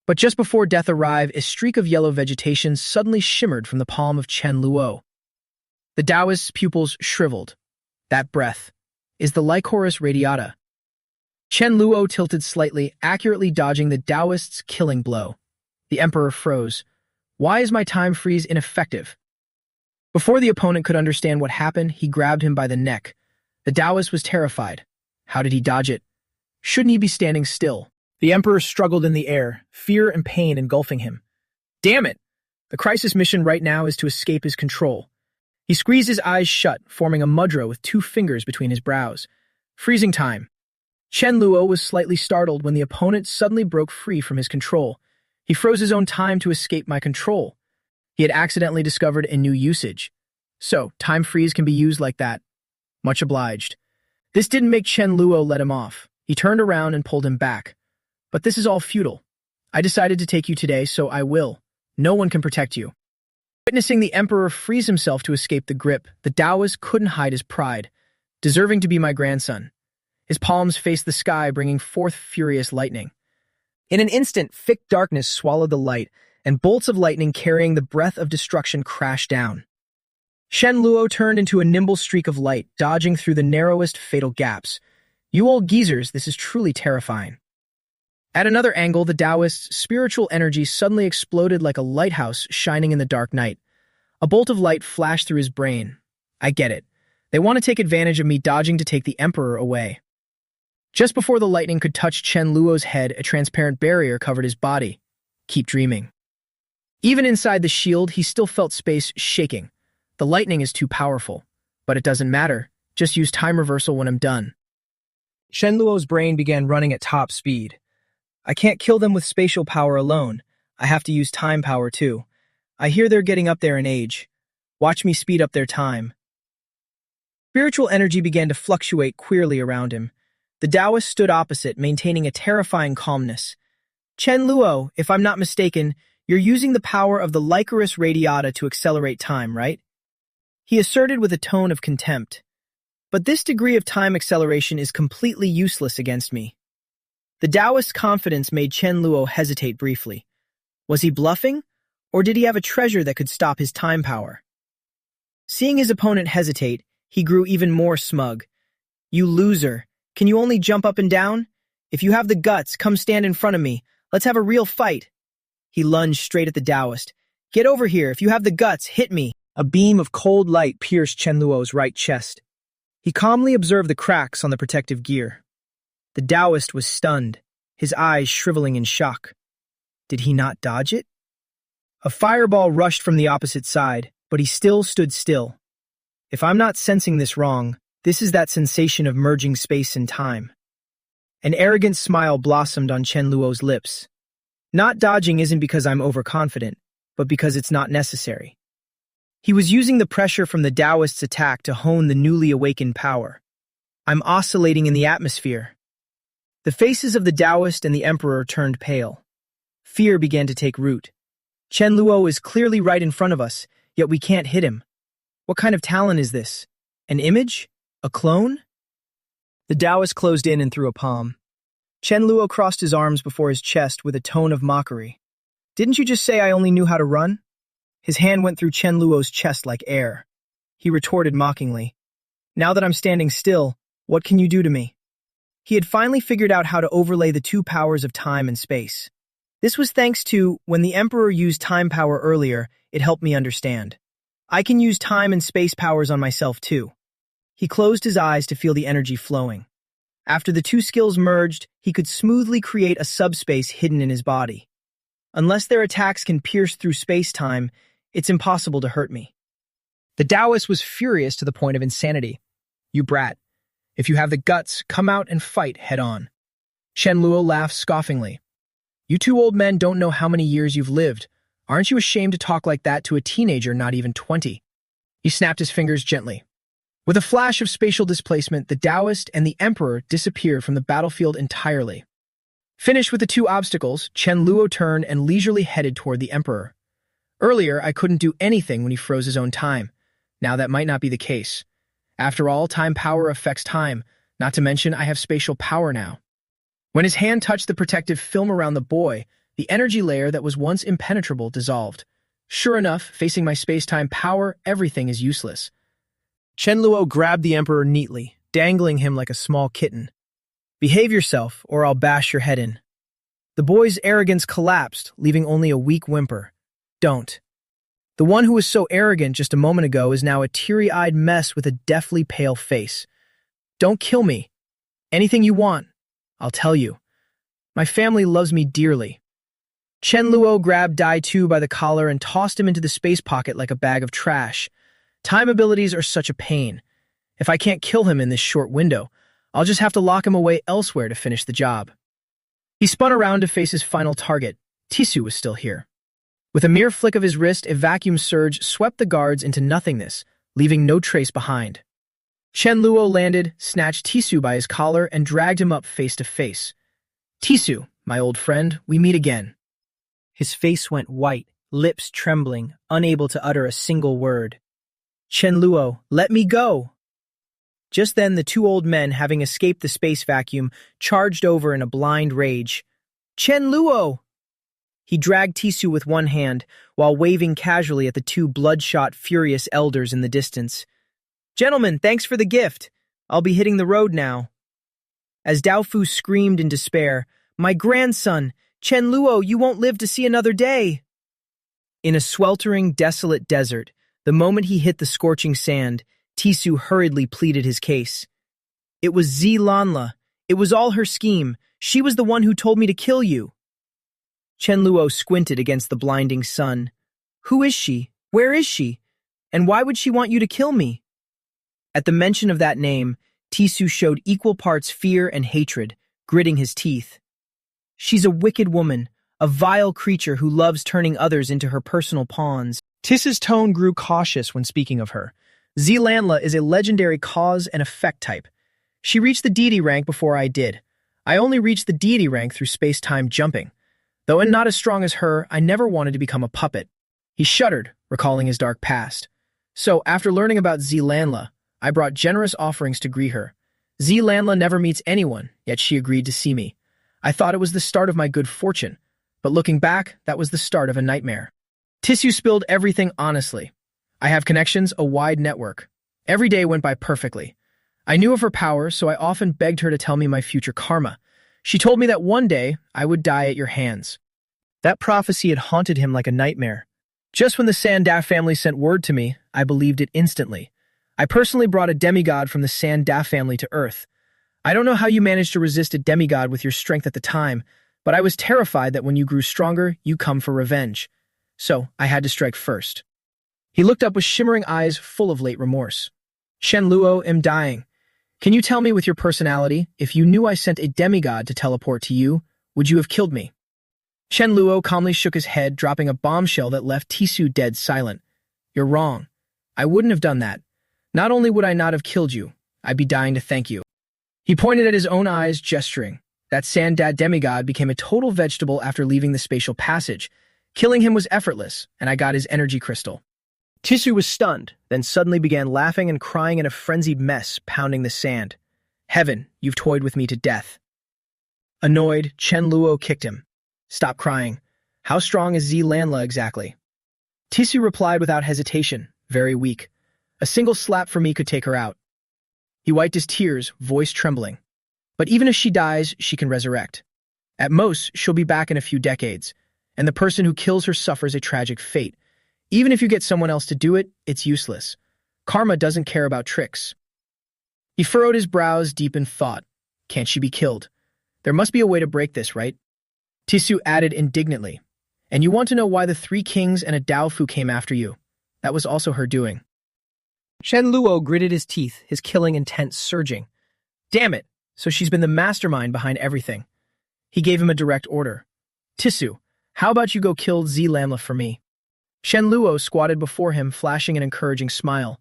But just before death arrived, a streak of yellow vegetation suddenly shimmered from the palm of Chen Luo. The Taoist's pupils shriveled. That breath is the Lycoris radiata. Chen Luo tilted slightly, accurately dodging the Taoist's killing blow. The Emperor froze. Why is my time freeze ineffective? Before the opponent could understand what happened, he grabbed him by the neck. The Taoist was terrified. How did he dodge it? Shouldn't he be standing still? The Emperor struggled in the air, fear and pain engulfing him. Damn it! The crisis mission right now is to escape his control. He squeezed his eyes shut, forming a mudra with 2 fingers between his brows. Freezing time. Chen Luo was slightly startled when the opponent suddenly broke free from his control. He froze his own time to escape my control. He had accidentally discovered a new usage. So, time freeze can be used like that. Much obliged. This didn't make Chen Luo let him off. He turned around and pulled him back. But this is all futile. I decided to take you today, so I will. No one can protect you. Witnessing the Emperor freeze himself to escape the grip, the Taoist couldn't hide his pride. Deserving to be my grandson. His palms faced the sky, bringing forth furious lightning. In an instant, thick darkness swallowed the light, and bolts of lightning carrying the breath of destruction crashed down. Chen Luo turned into a nimble streak of light, dodging through the narrowest fatal gaps. You old geezers, this is truly terrifying. At another angle, the Taoist's spiritual energy suddenly exploded like a lighthouse shining in the dark night. A bolt of light flashed through his brain. I get it. They want to take advantage of me dodging to take the Emperor away. Just before the lightning could touch Chen Luo's head, a transparent barrier covered his body. Keep dreaming. Even inside the shield, he still felt space shaking. The lightning is too powerful. But it doesn't matter. Just use time reversal when I'm done. Chen Luo's brain began running at top speed. I can't kill them with spatial power alone. I have to use time power too. I hear they're getting up there in age. Watch me speed up their time. Spiritual energy began to fluctuate queerly around him. The Taoist stood opposite, maintaining a terrifying calmness. Chen Luo, if I'm not mistaken, you're using the power of the Lycoris radiata to accelerate time, right? He asserted with a tone of contempt. But this degree of time acceleration is completely useless against me. The Taoist's confidence made Chen Luo hesitate briefly. Was he bluffing, or did he have a treasure that could stop his time power? Seeing his opponent hesitate, he grew even more smug. You loser. Can you only jump up and down? If you have the guts, come stand in front of me. Let's have a real fight. He lunged straight at the Taoist. Get over here. If you have the guts, hit me. A beam of cold light pierced Chen Luo's right chest. He calmly observed the cracks on the protective gear. The Taoist was stunned, his eyes shriveling in shock. Did he not dodge it? A fireball rushed from the opposite side, but he still stood still. If I'm not sensing this wrong, this is that sensation of merging space and time. An arrogant smile blossomed on Chen Luo's lips. Not dodging isn't because I'm overconfident, but because it's not necessary. He was using the pressure from the Taoist's attack to hone the newly awakened power. I'm oscillating in the atmosphere. The faces of the Taoist and the Emperor turned pale. Fear began to take root. Chen Luo is clearly right in front of us, yet we can't hit him. What kind of talent is this? An image? A clone? The Taoist closed in and threw a palm. Chen Luo crossed his arms before his chest with a tone of mockery. Didn't you just say I only knew how to run? His hand went through Chen Luo's chest like air. He retorted mockingly. Now that I'm standing still, what can you do to me? He had finally figured out how to overlay the two powers of time and space. This was thanks to, when the Emperor used time power earlier, it helped me understand. I can use time and space powers on myself too. He closed his eyes to feel the energy flowing. After the two skills merged, he could smoothly create a subspace hidden in his body. Unless their attacks can pierce through space-time, it's impossible to hurt me. The Taoist was furious to the point of insanity. You brat. If you have the guts, come out and fight head-on. Chen Luo laughed scoffingly. You two old men don't know how many years you've lived. Aren't you ashamed to talk like that to a teenager not even 20? He snapped his fingers gently. With a flash of spatial displacement, the Taoist and the Emperor disappeared from the battlefield entirely. Finished with the two obstacles, Chen Luo turned and leisurely headed toward the Emperor. Earlier, I couldn't do anything when he froze his own time. Now that might not be the case. After all, time power affects time, not to mention I have spatial power now. When his hand touched the protective film around the boy, the energy layer that was once impenetrable dissolved. Sure enough, facing my space-time power, everything is useless. Chen Luo grabbed the Emperor neatly, dangling him like a small kitten. Behave yourself, or I'll bash your head in. The boy's arrogance collapsed, leaving only a weak whimper. Don't. The one who was so arrogant just a moment ago is now a teary-eyed mess with a deathly pale face. Don't kill me. Anything you want. I'll tell you. My family loves me dearly. Chen Luo grabbed Dai Tu by the collar and tossed him into the space pocket like a bag of trash. Time abilities are such a pain. If I can't kill him in this short window, I'll just have to lock him away elsewhere to finish the job. He spun around to face his final target. Tisu was still here. With a mere flick of his wrist, a vacuum surge swept the guards into nothingness, leaving no trace behind. Chen Luo landed, snatched Tisu by his collar, and dragged him up face to face. Tisu, my old friend, we meet again. His face went white, lips trembling, unable to utter a single word. Chen Luo, let me go! Just then, the two old men, having escaped the space vacuum, charged over in a blind rage. Chen Luo! He dragged Tisu with one hand, while waving casually at the two bloodshot, furious elders in the distance. Gentlemen, thanks for the gift. I'll be hitting the road now. As Daofu screamed in despair, My grandson! Chen Luo, you won't live to see another day! In a sweltering, desolate desert, the moment he hit the scorching sand, Tisu hurriedly pleaded his case. It was Lanla. It was all her scheme. She was the one who told me to kill you. Chen Luo squinted against the blinding sun. Who is she? Where is she? And why would she want you to kill me? At the mention of that name, Tisu showed equal parts fear and hatred, gritting his teeth. She's a wicked woman, a vile creature who loves turning others into her personal pawns. Tiss's tone grew cautious when speaking of her. Lanla is a legendary cause and effect type. She reached the deity rank before I did. I only reached the deity rank through space-time jumping. Though not as strong as her, I never wanted to become a puppet. He shuddered, recalling his dark past. So, after learning about Lanla, I brought generous offerings to greet her. Lanla never meets anyone, yet she agreed to see me. I thought it was the start of my good fortune. But looking back, that was the start of a nightmare. Tissue spilled everything honestly. I have connections, a wide network. Every day went by perfectly. I knew of her power, so I often begged her to tell me my future karma. She told me that one day I would die at your hands. That prophecy had haunted him like a nightmare. Just when the Sandaf family sent word to me, I believed it instantly. I personally brought a demigod from the Sandaf family to Earth. I don't know how you managed to resist a demigod with your strength at the time, but I was terrified that when you grew stronger, you come for revenge. So I had to strike first. He looked up with shimmering eyes full of late remorse. Shen Luo, am dying. Can you tell me with your personality, if you knew I sent a demigod to teleport to you, would you have killed me? Shen Luo calmly shook his head, dropping a bombshell that left Tisu dead silent. You're wrong. I wouldn't have done that. Not only would I not have killed you, I'd be dying to thank you. He pointed at his own eyes, gesturing. That Sandad demigod became a total vegetable after leaving the spatial passage. Killing him was effortless, and I got his energy crystal. Tisu was stunned, then suddenly began laughing and crying in a frenzied mess, pounding the sand. Heaven, you've toyed with me to death. Annoyed, Chen Luo kicked him. Stop crying. How strong is Lanla exactly? Tisu replied without hesitation, very weak. A single slap from me could take her out. He wiped his tears, voice trembling. But even if she dies, she can resurrect. At most, she'll be back in a few decades, and the person who kills her suffers a tragic fate. Even if you get someone else to do it, it's useless. Karma doesn't care about tricks. He furrowed his brows deep in thought. Can't she be killed? There must be a way to break this, right? Tisu added indignantly. And you want to know why the 3 kings and a Daofu came after you? That was also her doing. Shen Luo gritted his teeth, his killing intent surging. Damn it! So she's been the mastermind behind everything. He gave him a direct order. Tisu, how about you go kill Lamla for me? Shen Luo squatted before him, flashing an encouraging smile.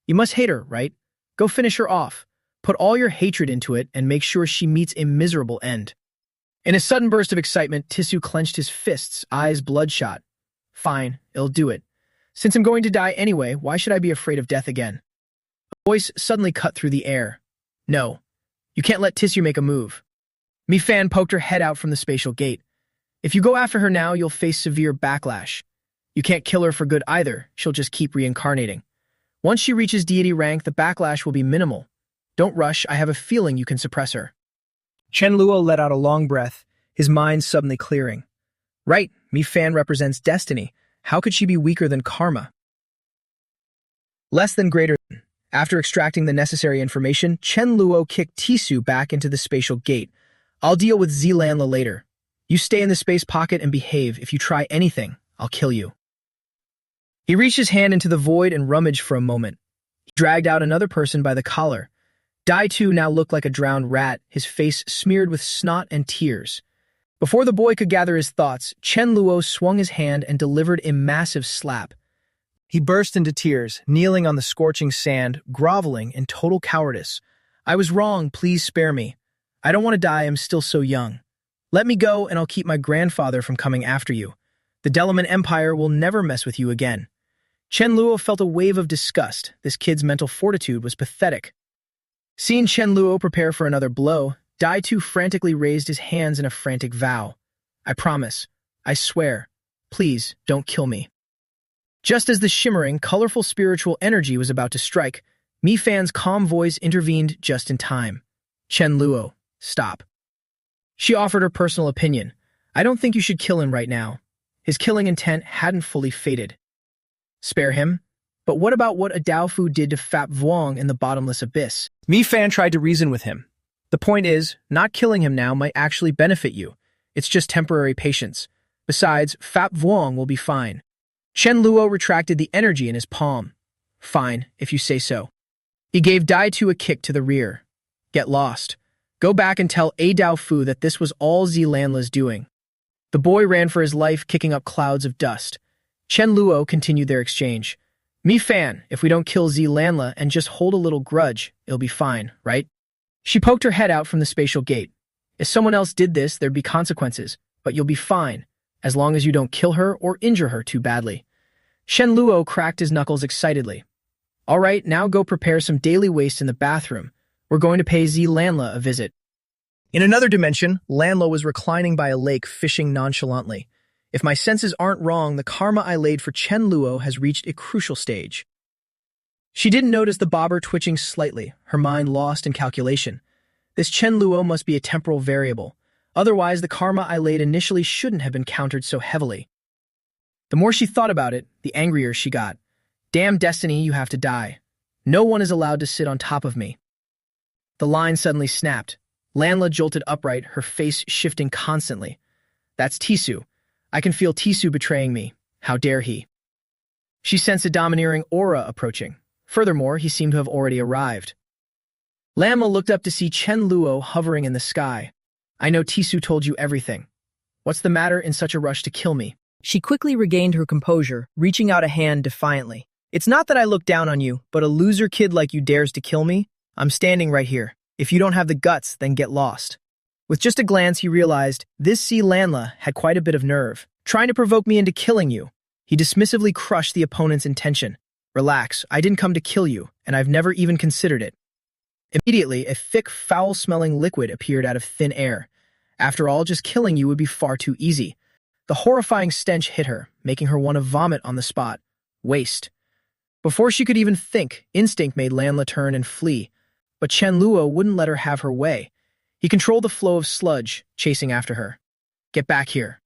You must hate her, right? Go finish her off. Put all your hatred into it and make sure she meets a miserable end. In a sudden burst of excitement, Tisu clenched his fists, eyes bloodshot. Fine, it'll do it. Since I'm going to die anyway, why should I be afraid of death again? A voice suddenly cut through the air. No, you can't let Tisu make a move. Mi-Fan poked her head out from the spatial gate. If you go after her now, you'll face severe backlash. You can't kill her for good either, she'll just keep reincarnating. Once she reaches deity rank, the backlash will be minimal. Don't rush, I have a feeling you can suppress her. Chen Luo let out a long breath, his mind suddenly clearing. Right, Mi-Fan represents destiny. How could she be weaker than karma? Less than greater than. After extracting the necessary information, Chen Luo kicked Tisu back into the spatial gate. I'll deal with Lanla later. You stay in the space pocket and behave. If you try anything, I'll kill you. He reached his hand into the void and rummaged for a moment. He dragged out another person by the collar. Dai Tu now looked like a drowned rat, his face smeared with snot and tears. Before the boy could gather his thoughts, Chen Luo swung his hand and delivered a massive slap. He burst into tears, kneeling on the scorching sand, groveling in total cowardice. I was wrong, please spare me. I don't want to die, I'm still so young. Let me go and I'll keep my grandfather from coming after you. The Delaman Empire will never mess with you again. Chen Luo felt a wave of disgust. This kid's mental fortitude was pathetic. Seeing Chen Luo prepare for another blow, Dai Tu frantically raised his hands in a frantic vow. I promise. I swear. Please, don't kill me. Just as the shimmering, colorful spiritual energy was about to strike, Mi-Fan's calm voice intervened just in time. Chen Luo, stop. She offered her personal opinion. I don't think you should kill him right now. His killing intent hadn't fully faded. Spare him? But what about what a Daofu did to Fap Vuong in the bottomless abyss? Mi-Fan tried to reason with him. The point is, not killing him now might actually benefit you. It's just temporary patience. Besides, Fap Vuong will be fine. Chen Luo retracted the energy in his palm. Fine, if you say so. He gave Dai Tu a kick to the rear. Get lost. Go back and tell A Daofu that this was all Lanla's doing. The boy ran for his life, kicking up clouds of dust. Chen Luo continued their exchange. Mi-Fan, if we don't kill Lanla and just hold a little grudge, it'll be fine, right? She poked her head out from the spatial gate. If someone else did this, there'd be consequences, but you'll be fine, as long as you don't kill her or injure her too badly. Shen Luo cracked his knuckles excitedly. All right, now go prepare some daily waste in the bathroom. We're going to pay Lanla a visit. In another dimension, Lanlo was reclining by a lake fishing nonchalantly. If my senses aren't wrong, the karma I laid for Chen Luo has reached a crucial stage. She didn't notice the bobber twitching slightly, her mind lost in calculation. This Chen Luo must be a temporal variable. Otherwise, the karma I laid initially shouldn't have been countered so heavily. The more she thought about it, the angrier she got. Damn destiny, you have to die. No one is allowed to sit on top of me. The line suddenly snapped. Lanla jolted upright, her face shifting constantly. That's Tisu. I can feel Tisu betraying me. How dare he? She sensed a domineering aura approaching. Furthermore, he seemed to have already arrived. Lanla looked up to see Chen Luo hovering in the sky. I know Tisu told you everything. What's the matter in such a rush to kill me? She quickly regained her composure, reaching out a hand defiantly. It's not that I look down on you, but a loser kid like you dares to kill me? I'm standing right here. If you don't have the guts, then get lost. With just a glance, he realized this C. Lanla had quite a bit of nerve, trying to provoke me into killing you. He dismissively crushed the opponent's intention. Relax, I didn't come to kill you, and I've never even considered it. Immediately, a thick, foul-smelling liquid appeared out of thin air. After all, just killing you would be far too easy. The horrifying stench hit her, making her want to vomit on the spot. Waste. Before she could even think, instinct made Lanla turn and flee. But Chen Luo wouldn't let her have her way. He controlled the flow of sludge, chasing after her. Get back here.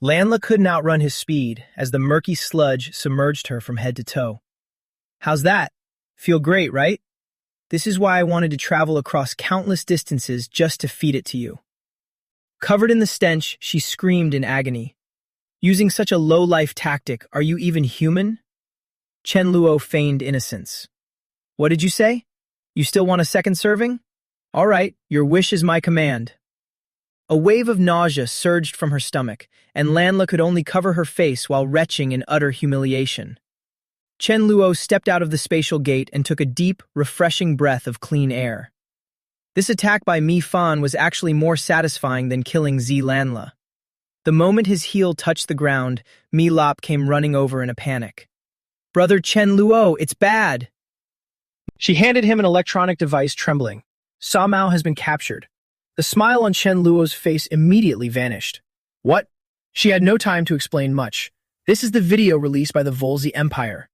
Lanla couldn't outrun his speed as the murky sludge submerged her from head to toe. How's that? Feel great, right? This is why I wanted to travel across countless distances just to feed it to you. Covered in the stench, she screamed in agony. Using such a low-life tactic, are you even human? Chen Luo feigned innocence. What did you say? You still want a second serving? All right, your wish is my command. A wave of nausea surged from her stomach, and Lanla could only cover her face while retching in utter humiliation. Chen Luo stepped out of the spatial gate and took a deep, refreshing breath of clean air. This attack by Mi Fan was actually more satisfying than killing Zi Lanla. The moment his heel touched the ground, Mi Lop came running over in a panic. Brother Chen Luo, it's bad! She handed him an electronic device trembling. Sa Mao has been captured. The smile on Chen Luo's face immediately vanished. What? She had no time to explain much. This is the video released by the Volzi Empire.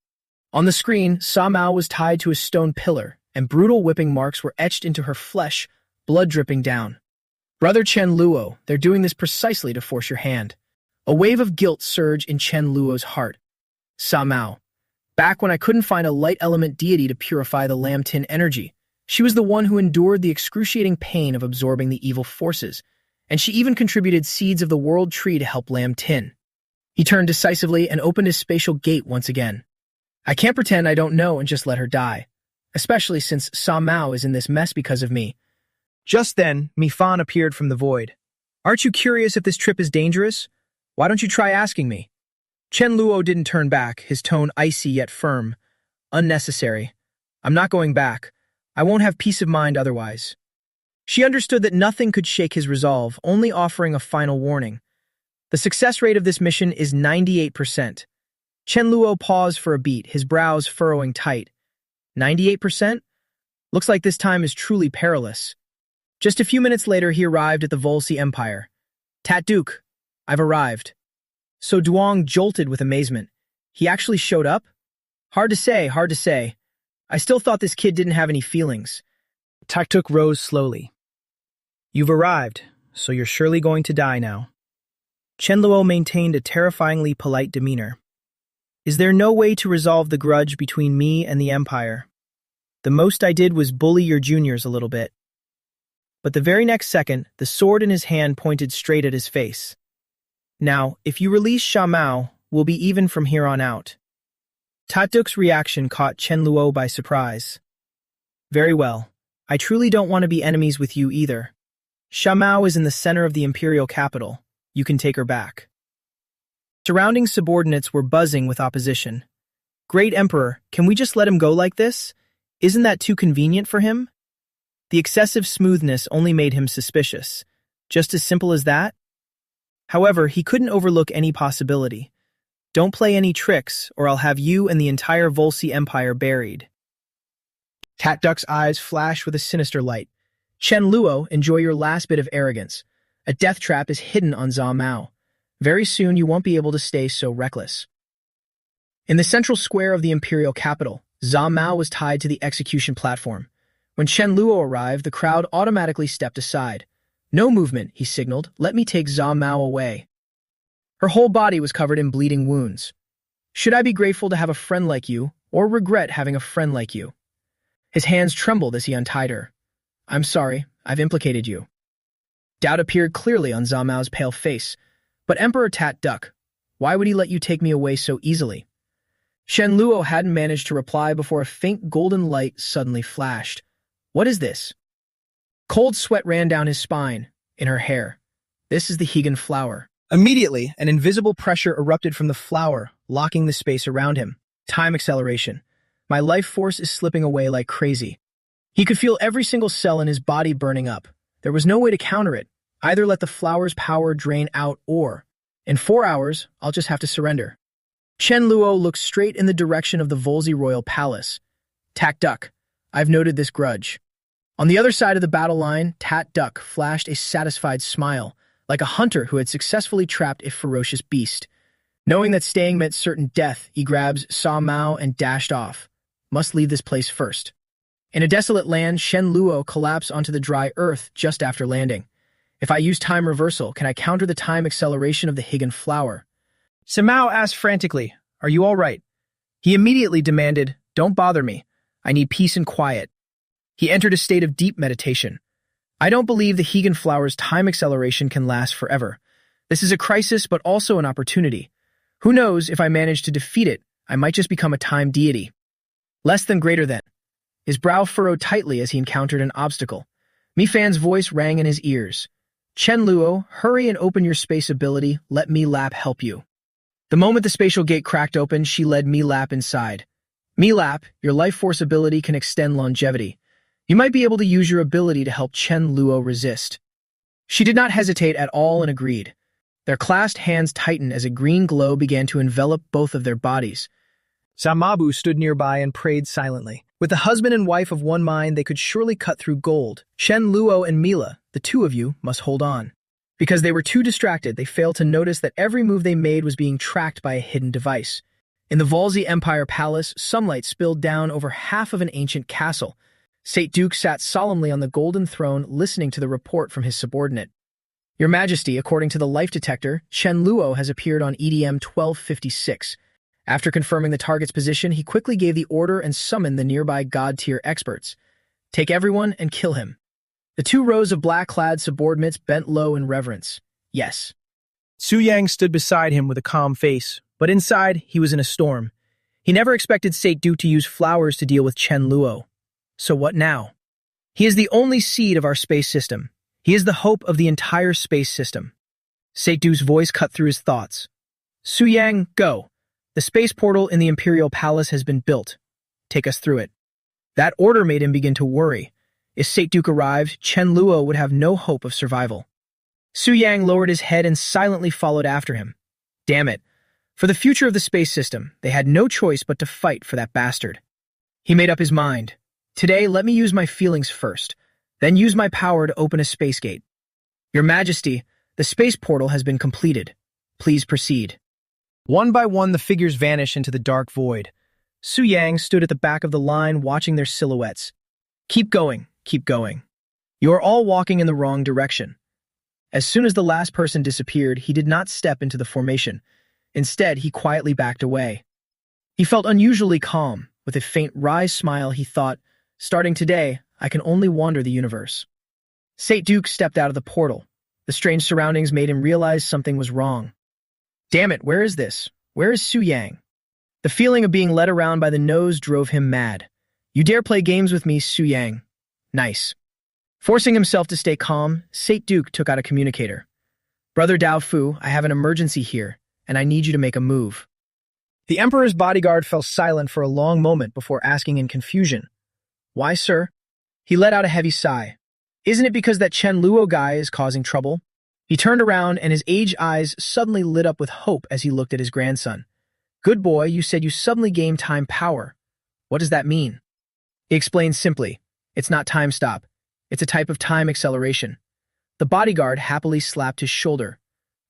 On the screen, Sa Mao was tied to a stone pillar, and brutal whipping marks were etched into her flesh, blood dripping down. Brother Chen Luo, they're doing this precisely to force your hand. A wave of guilt surged in Chen Luo's heart. Sa Mao. Back when I couldn't find a light element deity to purify the Lam Tin energy, she was the one who endured the excruciating pain of absorbing the evil forces, and she even contributed seeds of the world tree to help Lam Tin. He turned decisively and opened his spatial gate once again. I can't pretend I don't know and just let her die, especially since Sa Mao is in this mess because of me. Just then, Mi Fan appeared from the void. Aren't you curious if this trip is dangerous? Why don't you try asking me? Chen Luo didn't turn back, his tone icy yet firm. Unnecessary. I'm not going back. I won't have peace of mind otherwise. She understood that nothing could shake his resolve, only offering a final warning. The success rate of this mission is 98%. Chen Luo paused for a beat, his brows furrowing tight. 98%? Looks like this time is truly perilous. Just a few minutes later, he arrived at the Volsi Empire. Tat Duke, I've arrived. So Duong jolted with amazement. He actually showed up? Hard to say, hard to say. I still thought this kid didn't have any feelings. Taktuk rose slowly. You've arrived, so you're surely going to die now. Chen Luo maintained a terrifyingly polite demeanor. Is there no way to resolve the grudge between me and the Empire? The most I did was bully your juniors a little bit. But the very next second, the sword in his hand pointed straight at his face. Now, if you release Sha Mao, we'll be even from here on out. Tatuk's reaction caught Chen Luo by surprise. Very well. I truly don't want to be enemies with you either. Sha Mao is in the center of the imperial capital. You can take her back. Surrounding subordinates were buzzing with opposition. Great Emperor, can we just let him go like this? Isn't that too convenient for him? The excessive smoothness only made him suspicious. Just as simple as that? However, he couldn't overlook any possibility. Don't play any tricks, or I'll have you and the entire Volsi Empire buried. Tatduk's eyes flashed with a sinister light. Chen Luo, enjoy your last bit of arrogance. A death trap is hidden on Zha Mao. Very soon you won't be able to stay so reckless. In the central square of the imperial capital, Zha Mao was tied to the execution platform. When Chen Luo arrived, the crowd automatically stepped aside. No movement, he signaled. Let me take Zha Mao away. Her whole body was covered in bleeding wounds. Should I be grateful to have a friend like you, or regret having a friend like you? His hands trembled as he untied her. I'm sorry, I've implicated you. Doubt appeared clearly on Zha Mao's pale face. But Emperor Tat Duck, why would he let you take me away so easily? Chen Luo hadn't managed to reply before a faint golden light suddenly flashed. What is this? Cold sweat ran down his spine, in her hair. This is the Hegan flower. Immediately, an invisible pressure erupted from the flower, locking the space around him. Time acceleration. My life force is slipping away like crazy. He could feel every single cell in his body burning up. There was no way to counter it. Either let the flower's power drain out or, in 4 hours, I'll just have to surrender. Chen Luo looked straight in the direction of the Volsy royal palace. Tat Duck, I've noted this grudge. On the other side of the battle line, Tat Duck flashed a satisfied smile, like a hunter who had successfully trapped a ferocious beast. Knowing that staying meant certain death, he grabs Zha Mao and dashed off. Must leave this place first. In a desolate land, Chen Luo collapsed onto the dry earth just after landing. If I use time reversal, can I counter the time acceleration of the Hegan flower? Samao asked frantically, Are you all right? He immediately demanded, Don't bother me. I need peace and quiet. He entered a state of deep meditation. I don't believe the Hegan flower's time acceleration can last forever. This is a crisis, but also an opportunity. Who knows, if I manage to defeat it, I might just become a time deity. Less than greater than. His brow furrowed tightly as he encountered an obstacle. Mi Fan's voice rang in his ears. Chen Luo, hurry and open your space ability. Let Mi Lap help you. The moment the spatial gate cracked open, she led Mi Lap inside. Mi Lap, your life force ability can extend longevity. You might be able to use your ability to help Chen Luo resist. She did not hesitate at all and agreed. Their clasped hands tightened as a green glow began to envelop both of their bodies. Zamabu stood nearby and prayed silently. With the husband and wife of one mind, they could surely cut through gold. Chen Luo and Mila, the two of you, must hold on. Because they were too distracted, they failed to notice that every move they made was being tracked by a hidden device. In the Volsy Empire Palace, sunlight spilled down over half of an ancient castle. Saint Duke sat solemnly on the golden throne, listening to the report from his subordinate. Your Majesty, according to the life detector, Chen Luo has appeared on EDM 1256. After confirming the target's position, he quickly gave the order and summoned the nearby god-tier experts. Take everyone and kill him. The 2 rows of black-clad subordinates bent low in reverence. Yes. Su Yang stood beside him with a calm face, but inside he was in a storm. He never expected Saint Duke to use flowers to deal with Chen Luo. So what now? He is the only seed of our space system. He is the hope of the entire space system. Saint Duke's voice cut through his thoughts. Su Yang, go. The space portal in the Imperial Palace has been built. Take us through it. That order made him begin to worry. If Saint Duke arrived, Chen Luo would have no hope of survival. Su Yang lowered his head and silently followed after him. Damn it. For the future of the space system, they had no choice but to fight for that bastard. He made up his mind. Today, let me use my feelings first, then use my power to open a space gate. Your Majesty, the space portal has been completed. Please proceed. One by one, the figures vanished into the dark void. Su Yang stood at the back of the line watching their silhouettes. Keep going, keep going. You are all walking in the wrong direction. As soon as the last person disappeared, he did not step into the formation. Instead, he quietly backed away. He felt unusually calm. With a faint wry smile, he thought, starting today, I can only wander the universe. Saint Duke stepped out of the portal. The strange surroundings made him realize something was wrong. Damn it, where is this? Where is Su Yang? The feeling of being led around by the nose drove him mad. You dare play games with me, Su Yang? Nice. Forcing himself to stay calm, Saint Duke took out a communicator. Brother Dao Fu, I have an emergency here, and I need you to make a move. The Emperor's bodyguard fell silent for a long moment before asking in confusion. Why, sir? He let out a heavy sigh. Isn't it because that Chen Luo guy is causing trouble? He turned around and his aged eyes suddenly lit up with hope as he looked at his grandson. Good boy, you said you suddenly gained time power. What does that mean? He explained simply. It's not time stop. It's a type of time acceleration. The bodyguard happily slapped his shoulder.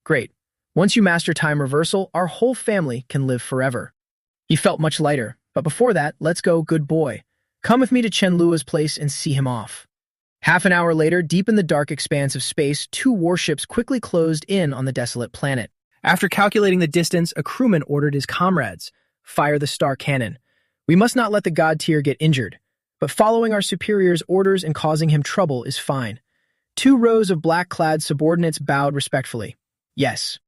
Great. Once you master time reversal, our whole family can live forever. He felt much lighter, but before that, let's go, good boy. Come with me to Chen Luo's place and see him off. Half an hour later, deep in the dark expanse of space, two warships quickly closed in on the desolate planet. After calculating the distance, a crewman ordered his comrades, fire the star cannon. We must not let the god tier get injured, but following our superior's orders and causing him trouble is fine. Two rows of black-clad subordinates bowed respectfully. Yes.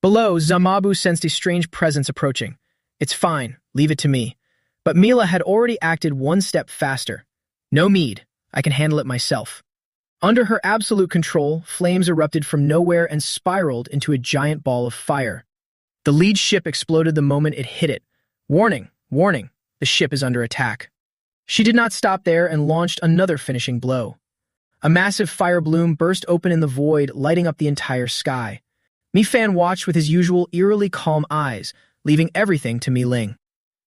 Below, Zamabu sensed a strange presence approaching. It's fine, leave it to me. But Mila had already acted one step faster. No need, I can handle it myself. Under her absolute control, flames erupted from nowhere and spiraled into a giant ball of fire. The lead ship exploded the moment it hit it. Warning, warning, the ship is under attack. She did not stop there and launched another finishing blow. A massive fire bloom burst open in the void, lighting up the entire sky. Mi-Fan watched with his usual eerily calm eyes, leaving everything to Mi-Ling.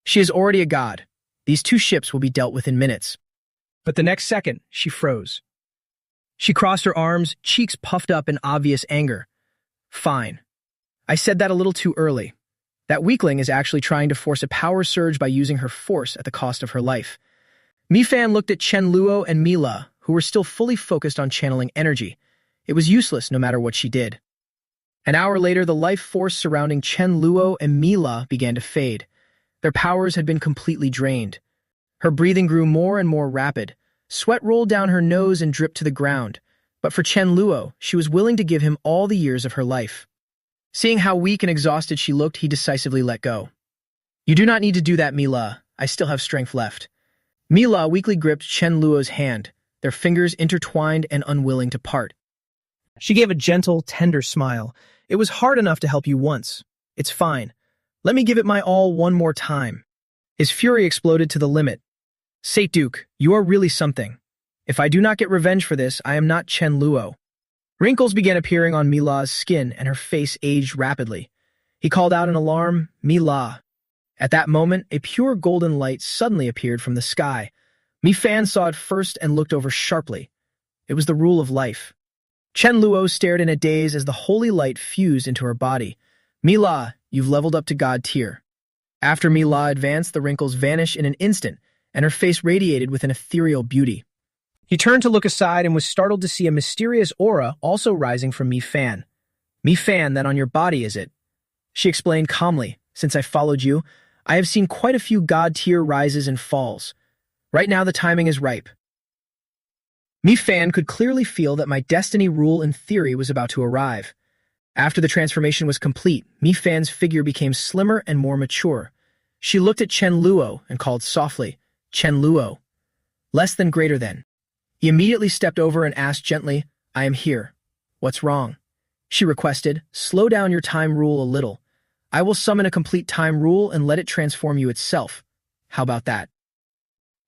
She is already a god. These two ships will be dealt with in minutes. But the next second, she froze. She crossed her arms, cheeks puffed up in obvious anger. Fine. I said that a little too early. That weakling is actually trying to force a power surge by using her force at the cost of her life. Mi-Fan looked at Chen Luo and Mila, who were still fully focused on channeling energy. It was useless no matter what she did. An hour later, the life force surrounding Chen Luo and Mila began to fade. Their powers had been completely drained. Her breathing grew more and more rapid. Sweat rolled down her nose and dripped to the ground. But for Chen Luo, she was willing to give him all the years of her life. Seeing how weak and exhausted she looked, he decisively let go. You do not need to do that, Mila. I still have strength left. Mila weakly gripped Chen Luo's hand, their fingers intertwined and unwilling to part. She gave a gentle, tender smile. It was hard enough to help you once. It's fine. Let me give it my all one more time. His fury exploded to the limit. Sate Duke, you are really something. If I do not get revenge for this, I am not Chen Luo. Wrinkles began appearing on Mila's skin, and her face aged rapidly. He called out in alarm, Mila. At that moment, a pure golden light suddenly appeared from the sky. Mi-Fan saw it first and looked over sharply. It was the rule of life. Chen Luo stared in a daze as the holy light fused into her body. Mila, you've leveled up to god tier. After Mila advanced, the wrinkles vanished in an instant, and her face radiated with an ethereal beauty. He turned to look aside and was startled to see a mysterious aura also rising from Mi-Fan. Mi-Fan, that on your body, is it? She explained calmly. Since I followed you, I have seen quite a few god tier rises and falls. Right now the timing is ripe. Mi-Fan could clearly feel that my destiny rule in theory was about to arrive. After the transformation was complete, Mi-Fan's figure became slimmer and more mature. She looked at Chen Luo and called softly, Chen Luo. Less than greater than. He immediately stepped over and asked gently, I am here. What's wrong? She requested, slow down your time rule a little. I will summon a complete time rule and let it transform you itself. How about that?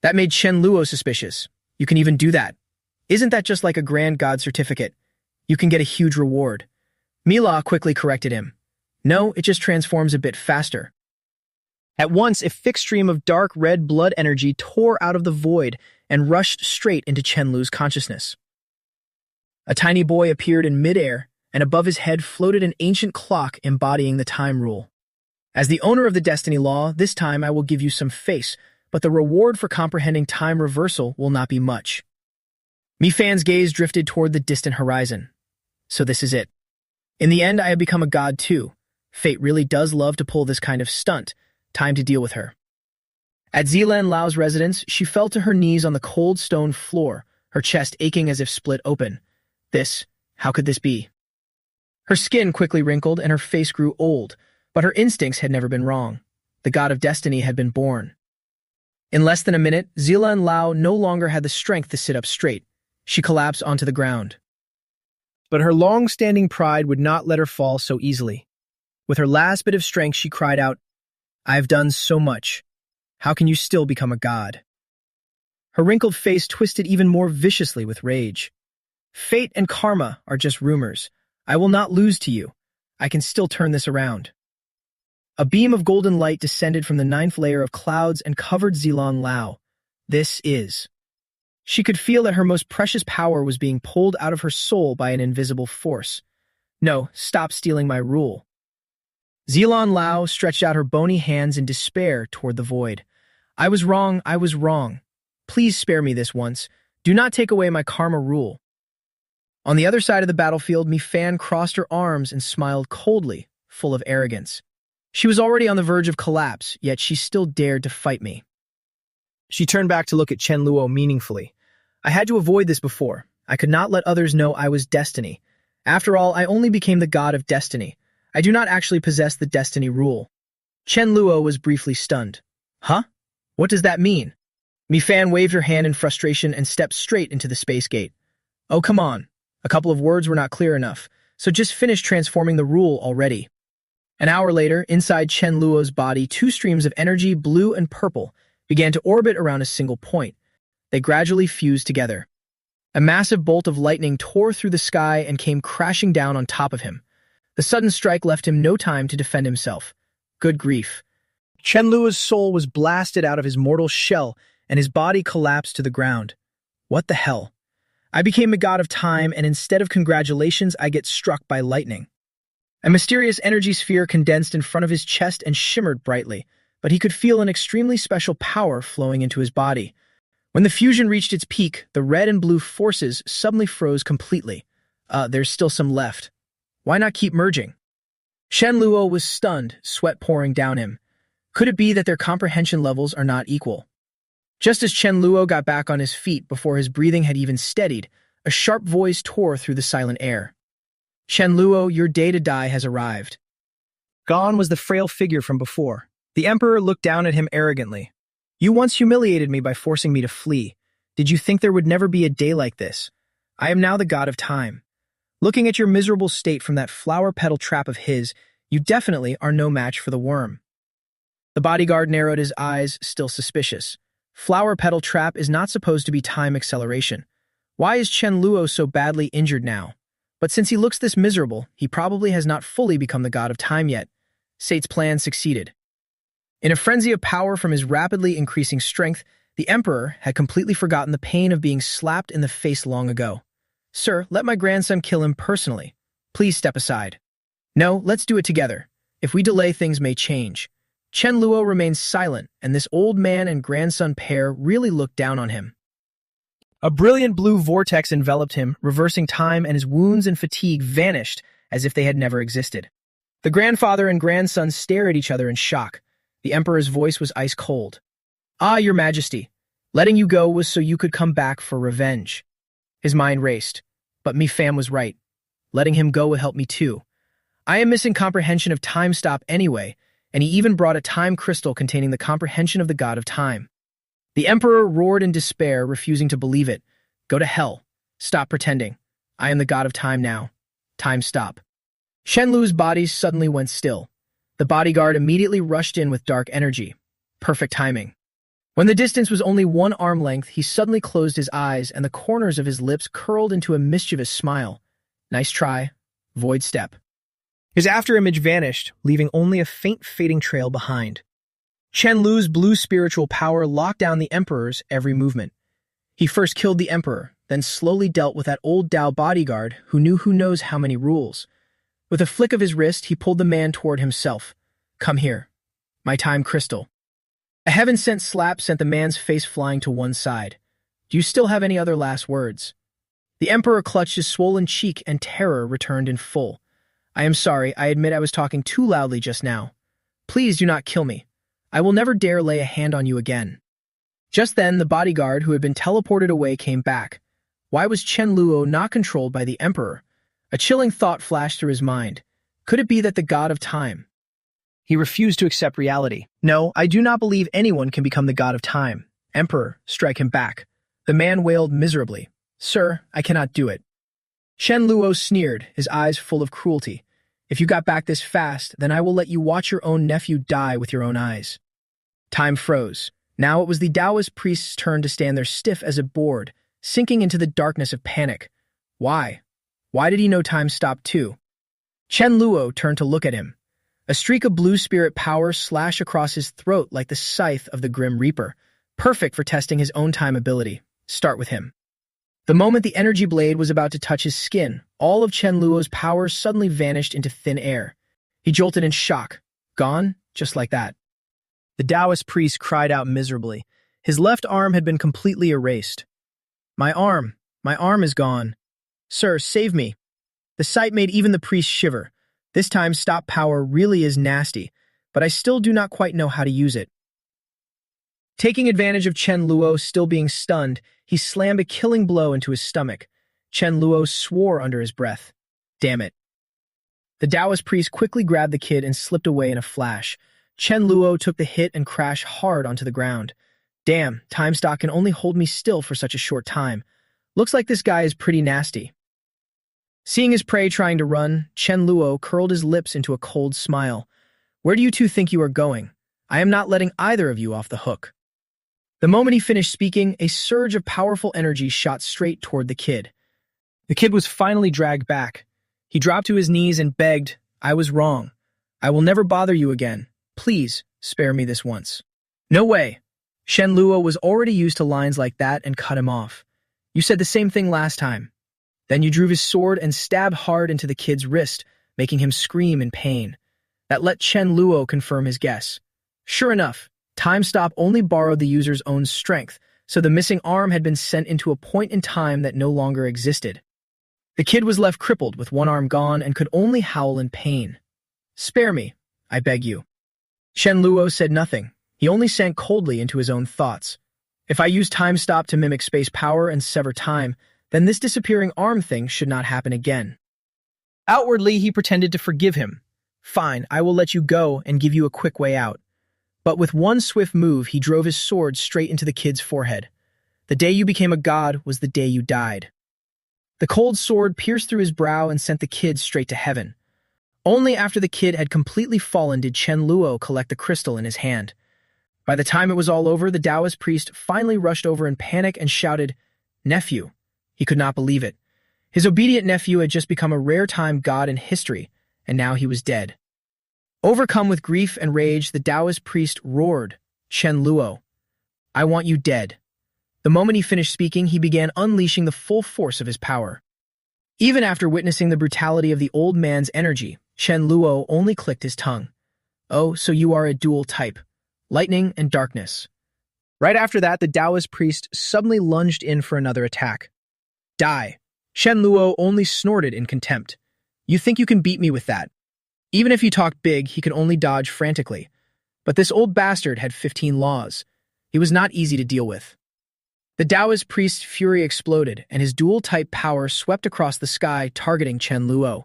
That made Chen Luo suspicious. You can even do that. Isn't that just like a grand god certificate? You can get a huge reward. Mila quickly corrected him. No, it just transforms a bit faster. At once, a fixed stream of dark red blood energy tore out of the void and rushed straight into Chen Lu's consciousness. A tiny boy appeared in midair, and above his head floated an ancient clock embodying the time rule. As the owner of the destiny law, this time I will give you some face, but the reward for comprehending time reversal will not be much. Mi-Fan's gaze drifted toward the distant horizon. So this is it. In the end, I have become a god too. Fate really does love to pull this kind of stunt. Time to deal with her. At Zilan Lao's residence, she fell to her knees on the cold stone floor, her chest aching as if split open. How could this be? Her skin quickly wrinkled and her face grew old, but her instincts had never been wrong. The god of destiny had been born. In less than a minute, Zilan Lao no longer had the strength to sit up straight. She collapsed onto the ground. But her long-standing pride would not let her fall so easily. With her last bit of strength, she cried out, I have done so much. How can you still become a god? Her wrinkled face twisted even more viciously with rage. Fate and karma are just rumors. I will not lose to you. I can still turn this around. A beam of golden light descended from the 9th layer of clouds and covered Zilan Lao. She could feel that her most precious power was being pulled out of her soul by an invisible force. No, stop stealing my rule. Zilan Lao stretched out her bony hands in despair toward the void. I was wrong, I was wrong. Please spare me this once. Do not take away my karma rule. On the other side of the battlefield, Mi Fan crossed her arms and smiled coldly, full of arrogance. She was already on the verge of collapse, yet she still dared to fight me. She turned back to look at Chen Luo meaningfully. I had to avoid this before. I could not let others know I was destiny. After all, I only became the god of destiny. I do not actually possess the destiny rule. Chen Luo was briefly stunned. Huh? What does that mean? Mi Fan waved her hand in frustration and stepped straight into the space gate. Oh, come on. A couple of words were not clear enough, so just finish transforming the rule already. An hour later, inside Chen Luo's body, two streams of energy, blue and purple, began to orbit around a single point. They gradually fused together. A massive bolt of lightning tore through the sky and came crashing down on top of him. The sudden strike left him no time to defend himself. Good grief. Chen Luo's soul was blasted out of his mortal shell, and his body collapsed to the ground. What the hell? I became a god of time, and instead of congratulations, I get struck by lightning. A mysterious energy sphere condensed in front of his chest and shimmered brightly, but he could feel an extremely special power flowing into his body. When the fusion reached its peak, the red and blue forces suddenly froze completely. There's still some left. Why not keep merging? Chen Luo was stunned, sweat pouring down him. Could it be that their comprehension levels are not equal? Just as Chen Luo got back on his feet before his breathing had even steadied, a sharp voice tore through the silent air. Chen Luo, your day to die has arrived. Gone was the frail figure from before. The emperor looked down at him arrogantly. You once humiliated me by forcing me to flee. Did you think there would never be a day like this? I am now the god of time. Looking at your miserable state from that flower petal trap of his, you definitely are no match for the worm. The bodyguard narrowed his eyes, still suspicious. Flower petal trap is not supposed to be time acceleration. Why is Chen Luo so badly injured now? But since he looks this miserable, he probably has not fully become the god of time yet. Sate's plan succeeded. In a frenzy of power from his rapidly increasing strength, the emperor had completely forgotten the pain of being slapped in the face long ago. Sir, let my grandson kill him personally. Please step aside. No, let's do it together. If we delay, things may change. Chen Luo remained silent, and this old man and grandson pair really looked down on him. A brilliant blue vortex enveloped him, reversing time, and his wounds and fatigue vanished as if they had never existed. The grandfather and grandson stared at each other in shock. The emperor's voice was ice cold. Ah, your majesty, letting you go was so you could come back for revenge. His mind raced, but Mi Fan was right. Letting him go would help me too. I am missing comprehension of time stop anyway, and he even brought a time crystal containing the comprehension of the god of time. The emperor roared in despair, refusing to believe it. Go to hell. Stop pretending. I am the god of time now. Time stop. Chen Lu's body suddenly went still. The bodyguard immediately rushed in with dark energy. Perfect timing. When the distance was only 1 arm length, he suddenly closed his eyes and the corners of his lips curled into a mischievous smile. Nice try. Void step. His afterimage vanished, leaving only a faint fading trail behind. Chen Lu's blue spiritual power locked down the emperor's every movement. He first killed the emperor, then slowly dealt with that old Dao bodyguard who knew who knows how many rules. With a flick of his wrist, he pulled the man toward himself. Come here. My time crystal. A heaven-sent slap sent the man's face flying to one side. Do you still have any other last words? The emperor clutched his swollen cheek and terror returned in full. I am sorry, I admit I was talking too loudly just now. Please do not kill me. I will never dare lay a hand on you again. Just then, the bodyguard who had been teleported away came back. Why was Chen Luo not controlled by the emperor? A chilling thought flashed through his mind. Could it be that the god of time? He refused to accept reality. No, I do not believe anyone can become the god of time. Emperor, strike him back. The man wailed miserably. Sir, I cannot do it. Chen Luo sneered, his eyes full of cruelty. If you got back this fast, then I will let you watch your own nephew die with your own eyes. Time froze. Now it was the Taoist priest's turn to stand there stiff as a board, sinking into the darkness of panic. Why? Why did he know time stopped too? Chen Luo turned to look at him. A streak of blue spirit power slashed across his throat like the scythe of the Grim Reaper, perfect for testing his own time ability. Start with him. The moment the energy blade was about to touch his skin, all of Chen Luo's power suddenly vanished into thin air. He jolted in shock. Gone, just like that. The Taoist priest cried out miserably. His left arm had been completely erased. My arm is gone. Sir, save me. The sight made even the priest shiver. This time, stop power really is nasty, but I still do not quite know how to use it. Taking advantage of Chen Luo still being stunned, he slammed a killing blow into his stomach. Chen Luo swore under his breath. Damn it. The Taoist priest quickly grabbed the kid and slipped away in a flash. Chen Luo took the hit and crashed hard onto the ground. Damn, time stock can only hold me still for such a short time. Looks like this guy is pretty nasty. Seeing his prey trying to run, Chen Luo curled his lips into a cold smile. Where do you two think you are going? I am not letting either of you off the hook. The moment he finished speaking, a surge of powerful energy shot straight toward the kid. The kid was finally dragged back. He dropped to his knees and begged, I was wrong. I will never bother you again. Please, spare me this once. No way. Chen Luo was already used to lines like that and cut him off. You said the same thing last time. Then you drew his sword and stabbed hard into the kid's wrist, making him scream in pain. That let Chen Luo confirm his guess. Sure enough, Time Stop only borrowed the user's own strength, so the missing arm had been sent into a point in time that no longer existed. The kid was left crippled with one arm gone and could only howl in pain. Spare me, I beg you. Chen Luo said nothing. He only sank coldly into his own thoughts. If I use Time Stop to mimic space power and sever time, then this disappearing arm thing should not happen again. Outwardly, he pretended to forgive him. Fine, I will let you go and give you a quick way out. But with one swift move, he drove his sword straight into the kid's forehead. The day you became a god was the day you died. The cold sword pierced through his brow and sent the kid straight to heaven. Only after the kid had completely fallen did Chen Luo collect the crystal in his hand. By the time it was all over, the Taoist priest finally rushed over in panic and shouted, Nephew. He could not believe it. His obedient nephew had just become a rare-time god in history, and now he was dead. Overcome with grief and rage, the Taoist priest roared, Chen Luo, I want you dead. The moment he finished speaking, he began unleashing the full force of his power. Even after witnessing the brutality of the old man's energy, Chen Luo only clicked his tongue. Oh, so you are a dual type. Lightning and darkness. Right after that, the Taoist priest suddenly lunged in for another attack. Die. Chen Luo only snorted in contempt. You think you can beat me with that? Even if he talked big, he could only dodge frantically. But this old bastard had 15 laws. He was not easy to deal with. The Taoist priest's fury exploded, and his dual-type power swept across the sky, targeting Chen Luo.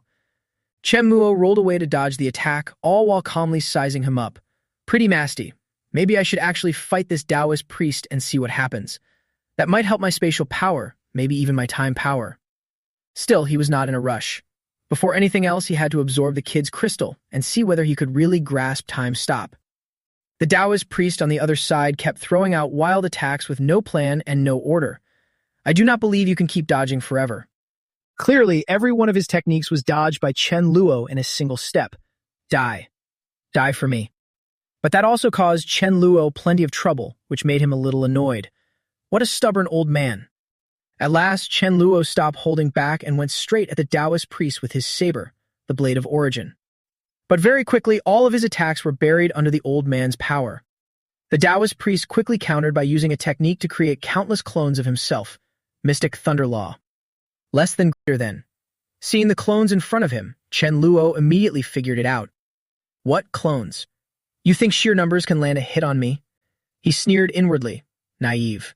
Chen Luo rolled away to dodge the attack, all while calmly sizing him up. Pretty nasty. Maybe I should actually fight this Taoist priest and see what happens. That might help my spatial power, maybe even my time power. Still, he was not in a rush. Before anything else, he had to absorb the kid's crystal and see whether he could really grasp Time Stop. The Taoist priest on the other side kept throwing out wild attacks with no plan and no order. I do not believe you can keep dodging forever. Clearly, every one of his techniques was dodged by Chen Luo in a single step. Die. Die for me. But that also caused Chen Luo plenty of trouble, which made him a little annoyed. What a stubborn old man. At last, Chen Luo stopped holding back and went straight at the Taoist priest with his saber, the Blade of Origin. But very quickly, all of his attacks were buried under the old man's power. The Taoist priest quickly countered by using a technique to create countless clones of himself, Mystic Thunder Law. Less than greater than. Seeing the clones in front of him, Chen Luo immediately figured it out. What clones? You think sheer numbers can land a hit on me? He sneered inwardly, naive.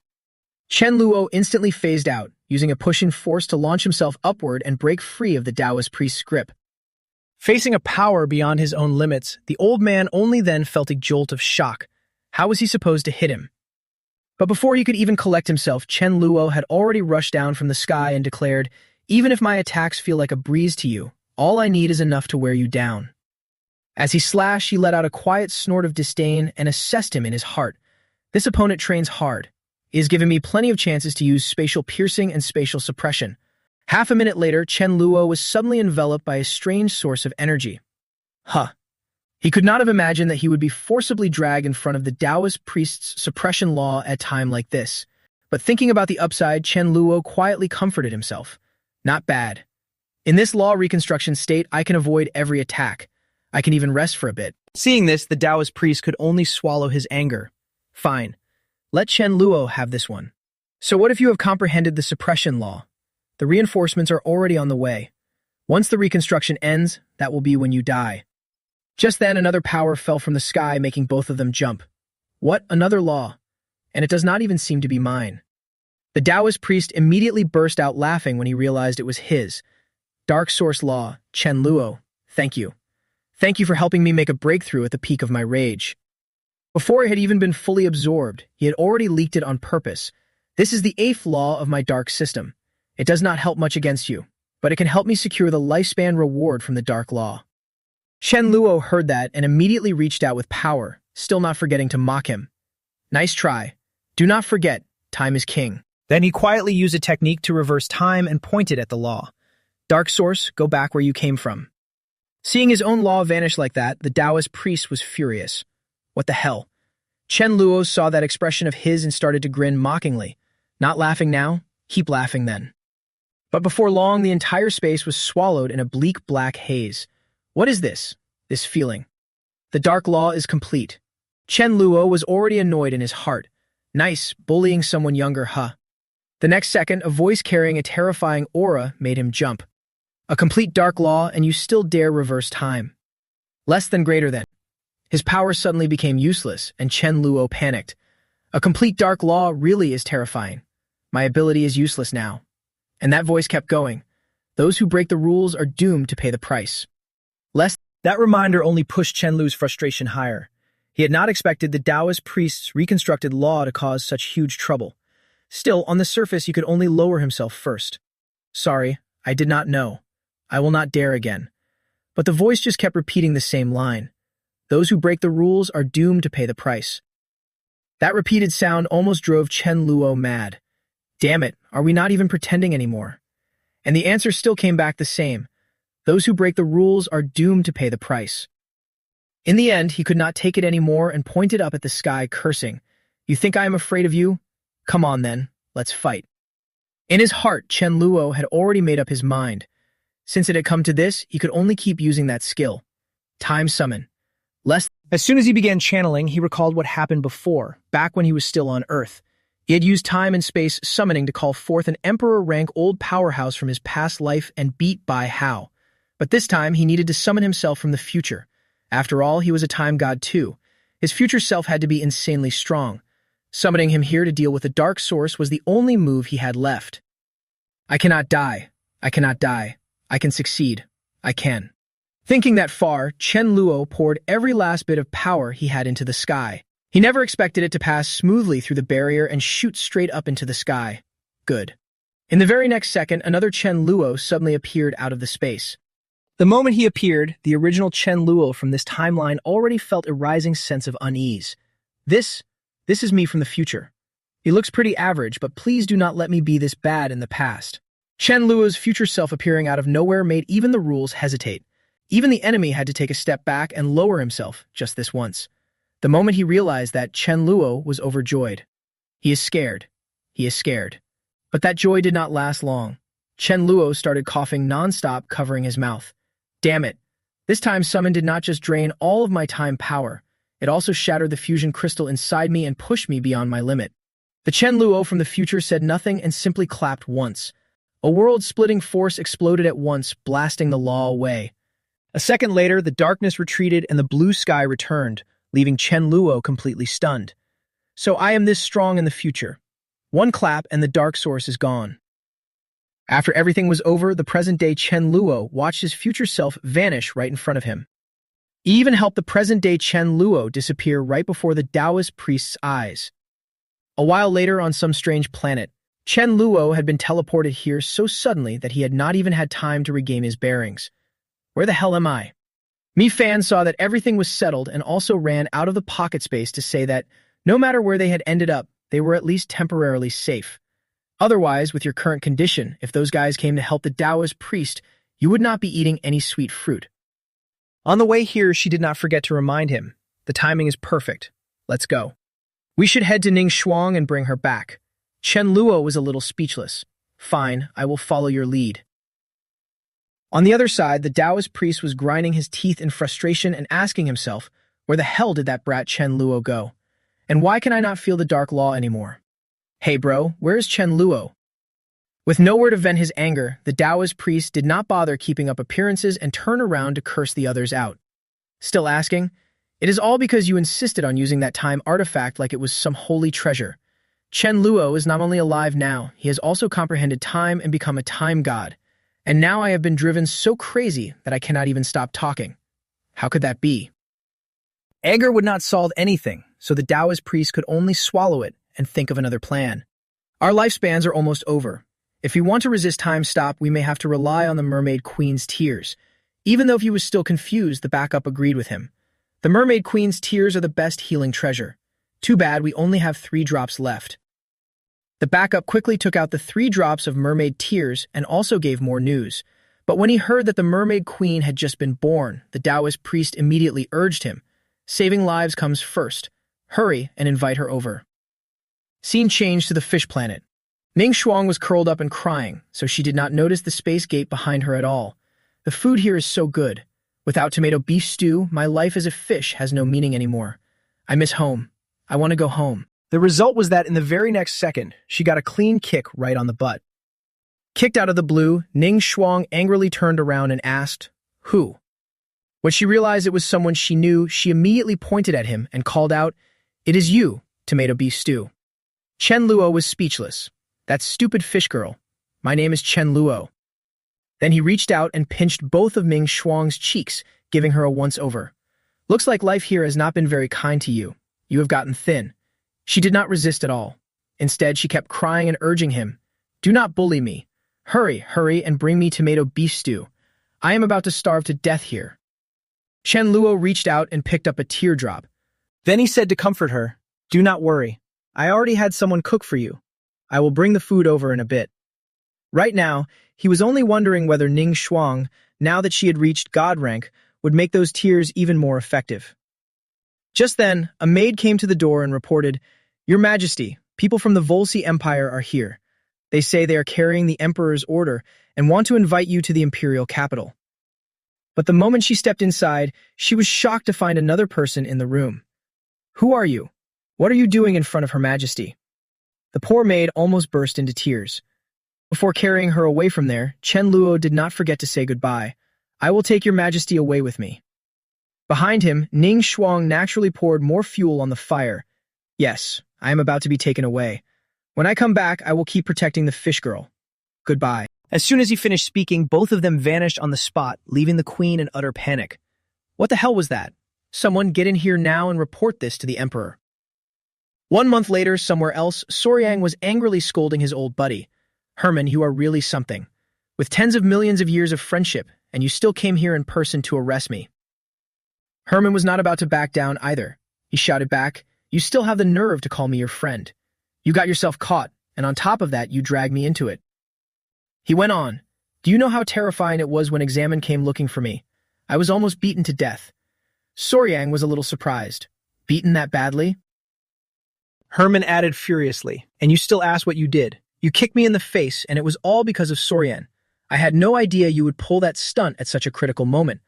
Chen Luo instantly phased out, using a pushing force to launch himself upward and break free of the Taoist priest's grip. Facing a power beyond his own limits, the old man only then felt a jolt of shock. How was he supposed to hit him? But before he could even collect himself, Chen Luo had already rushed down from the sky and declared, Even if my attacks feel like a breeze to you, all I need is enough to wear you down. As he slashed, he let out a quiet snort of disdain and assessed him in his heart. This opponent trains hard. He has given me plenty of chances to use spatial piercing and spatial suppression. Half a minute later, Chen Luo was suddenly enveloped by a strange source of energy. Huh. He could not have imagined that he would be forcibly dragged in front of the Taoist priest's suppression law at a time like this. But thinking about the upside, Chen Luo quietly comforted himself. Not bad. In this law reconstruction state, I can avoid every attack. I can even rest for a bit. Seeing this, the Taoist priest could only swallow his anger. Fine. Let Chen Luo have this one. So what if you have comprehended the suppression law? The reinforcements are already on the way. Once the reconstruction ends, that will be when you die. Just then, another power fell from the sky, making both of them jump. What? Another law? And it does not even seem to be mine. The Taoist priest immediately burst out laughing when he realized it was his. Dark source law, Chen Luo, thank you. Thank you for helping me make a breakthrough at the peak of my rage. Before it had even been fully absorbed, he had already leaked it on purpose. This is the 8th law of my dark system. It does not help much against you, but it can help me secure the lifespan reward from the dark law. Chen Luo heard that and immediately reached out with power, still not forgetting to mock him. Nice try. Do not forget, time is king. Then he quietly used a technique to reverse time and pointed at the law. Dark source, go back where you came from. Seeing his own law vanish like that, the Taoist priest was furious. What the hell? Chen Luo saw that expression of his and started to grin mockingly. Not laughing now? Keep laughing then. But before long, the entire space was swallowed in a bleak black haze. What is this? This feeling? The dark law is complete. Chen Luo was already annoyed in his heart. Nice, bullying someone younger, huh? The next second, a voice carrying a terrifying aura made him jump. A complete dark law, and you still dare reverse time. Less than greater than. His power suddenly became useless, and Chen Luo panicked. A complete dark law really is terrifying. My ability is useless now. And that voice kept going. Those who break the rules are doomed to pay the price. That reminder only pushed Chen Lu's frustration higher. He had not expected the Taoist priest's reconstructed law to cause such huge trouble. Still, on the surface, he could only lower himself first. Sorry, I did not know. I will not dare again. But the voice just kept repeating the same line. Those who break the rules are doomed to pay the price. That repeated sound almost drove Chen Luo mad. Damn it, are we not even pretending anymore? And the answer still came back the same. Those who break the rules are doomed to pay the price. In the end, he could not take it anymore and pointed up at the sky, cursing. You think I am afraid of you? Come on then, let's fight. In his heart, Chen Luo had already made up his mind. Since it had come to this, he could only keep using that skill. Time summon. As soon as he began channeling, he recalled what happened before, back when he was still on Earth. He had used time and space summoning to call forth an emperor-rank old powerhouse from his past life and beat Bai Hao. But this time, he needed to summon himself from the future. After all, he was a time god too. His future self had to be insanely strong. Summoning him here to deal with the dark source was the only move he had left. I cannot die. I cannot die. I can succeed. I can. Thinking that far, Chen Luo poured every last bit of power he had into the sky. He never expected it to pass smoothly through the barrier and shoot straight up into the sky. Good. In the very next second, another Chen Luo suddenly appeared out of the space. The moment he appeared, the original Chen Luo from this timeline already felt a rising sense of unease. This is me from the future. He looks pretty average, but please do not let me be this bad in the past. Chen Luo's future self appearing out of nowhere made even the rules hesitate. Even the enemy had to take a step back and lower himself just this once. The moment he realized that, Chen Luo was overjoyed. He is scared. He is scared. But that joy did not last long. Chen Luo started coughing non-stop, covering his mouth. Damn it. This time summon did not just drain all of my time power. It also shattered the fusion crystal inside me and pushed me beyond my limit. The Chen Luo from the future said nothing and simply clapped once. A world-splitting force exploded at once, blasting the law away. A second later, the darkness retreated and the blue sky returned, leaving Chen Luo completely stunned. So I am this strong in the future. One clap and the dark source is gone. After everything was over, the present-day Chen Luo watched his future self vanish right in front of him. He even helped the present-day Chen Luo disappear right before the Taoist priest's eyes. A while later, on some strange planet, Chen Luo had been teleported here so suddenly that he had not even had time to regain his bearings. Where the hell am I? Mi Fan saw that everything was settled and also ran out of the pocket space to say that no matter where they had ended up, they were at least temporarily safe. Otherwise, with your current condition, if those guys came to help the Taoist priest, you would not be eating any sweet fruit. On the way here, she did not forget to remind him, the timing is perfect. Let's go. We should head to Ning Shuang and bring her back. Chen Luo was a little speechless. Fine, I will follow your lead. On the other side, the Taoist priest was grinding his teeth in frustration and asking himself, where the hell did that brat Chen Luo go? And why can I not feel the dark law anymore? Hey bro, where is Chen Luo? With nowhere to vent his anger, the Taoist priest did not bother keeping up appearances and turned around to curse the others out. Still asking, it is all because you insisted on using that time artifact like it was some holy treasure. Chen Luo is not only alive now, he has also comprehended time and become a time god. And now I have been driven so crazy that I cannot even stop talking. How could that be? Anger would not solve anything, so the Taoist priest could only swallow it and think of another plan. Our lifespans are almost over. If we want to resist time stop, we may have to rely on the Mermaid Queen's tears. Even though he was still confused, the backup agreed with him. The Mermaid Queen's tears are the best healing treasure. Too bad we only have 3 drops left. The backup quickly took out the 3 drops of mermaid tears and also gave more news. But when he heard that the Mermaid Queen had just been born, the Taoist priest immediately urged him, saving lives comes first. Hurry and invite her over. Scene changed to the fish planet. Ning Shuang was curled up and crying, so she did not notice the space gate behind her at all. The food here is so good. Without tomato beef stew, my life as a fish has no meaning anymore. I miss home. I want to go home. The result was that in the very next second, she got a clean kick right on the butt. Kicked out of the blue, Ning Shuang angrily turned around and asked, "Who?" When she realized it was someone she knew, she immediately pointed at him and called out, "It is you, tomato beef stew." Chen Luo was speechless. That stupid fish girl. My name is Chen Luo. Then he reached out and pinched both of Ning Shuang's cheeks, giving her a once-over. Looks like life here has not been very kind to you. You have gotten thin. She did not resist at all. Instead, she kept crying and urging him, "Do not bully me. Hurry, hurry, and bring me tomato beef stew. I am about to starve to death here." Chen Luo reached out and picked up a teardrop. Then he said to comfort her, "Do not worry. I already had someone cook for you. I will bring the food over in a bit." Right now, he was only wondering whether Ning Shuang, now that she had reached god rank, would make those tears even more effective. Just then, a maid came to the door and reported, "Your Majesty, people from the Volsi Empire are here. They say they are carrying the Emperor's order and want to invite you to the imperial capital." But the moment she stepped inside, she was shocked to find another person in the room. "Who are you? What are you doing in front of Her Majesty?" The poor maid almost burst into tears. Before carrying her away from there, Chen Luo did not forget to say goodbye. "I will take Your Majesty away with me." Behind him, Ning Shuang naturally poured more fuel on the fire. "Yes, I am about to be taken away. When I come back, I will keep protecting the fish girl. Goodbye." As soon as he finished speaking, both of them vanished on the spot, leaving the queen in utter panic. What the hell was that? Someone get in here now and report this to the emperor. 1 month later, somewhere else, Soryang was angrily scolding his old buddy. "Herman, you are really something. With tens of millions of years of friendship, and you still came here in person to arrest me." Herman was not about to back down either. He shouted back, "You still have the nerve to call me your friend. You got yourself caught, and on top of that, you dragged me into it." He went on, "Do you know how terrifying it was when Examen came looking for me? I was almost beaten to death." Soryang was a little surprised. "Beaten that badly?" Herman added furiously, "And you still ask what you did. You kicked me in the face, and it was all because of Soryan. I had no idea you would pull that stunt at such a critical moment.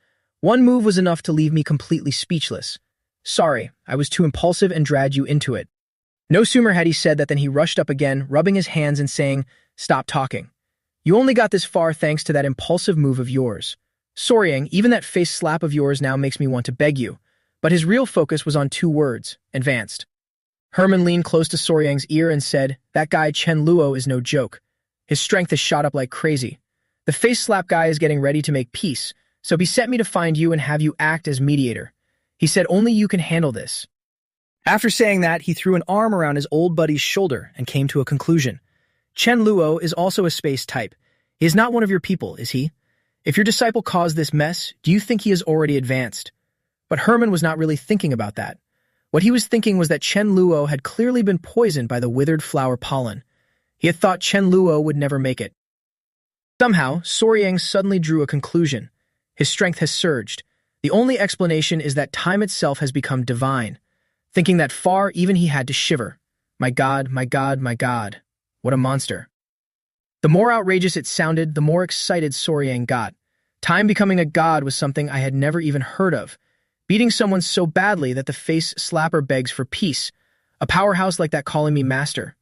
One move was enough to leave me completely speechless. Sorry, I was too impulsive and dragged you into it." No sooner had he said that than he rushed up again, rubbing his hands and saying, "Stop talking. You only got this far thanks to that impulsive move of yours. Soryang, even that face slap of yours now makes me want to beg you." But his real focus was on 2 words, advanced. Herman leaned close to Soryang's ear and said, "That guy Chen Luo is no joke. His strength has shot up like crazy. The face slap guy is getting ready to make peace, so he sent me to find you and have you act as mediator. He said only you can handle this." After saying that, he threw an arm around his old buddy's shoulder and came to a conclusion. Chen Luo is also a space type. He is not one of your people, is he? If your disciple caused this mess, do you think he is already advanced? But Herman was not really thinking about that. What he was thinking was that Chen Luo had clearly been poisoned by the withered flower pollen. He had thought Chen Luo would never make it. Somehow, Soryang suddenly drew a conclusion. His strength has surged. The only explanation is that time itself has become divine. Thinking that far, even he had to shiver. My God, my God, my God. What a monster. The more outrageous it sounded, the more excited Soryang got. Time becoming a god was something I had never even heard of. Beating someone so badly that the face slapper begs for peace. A powerhouse like that calling me master.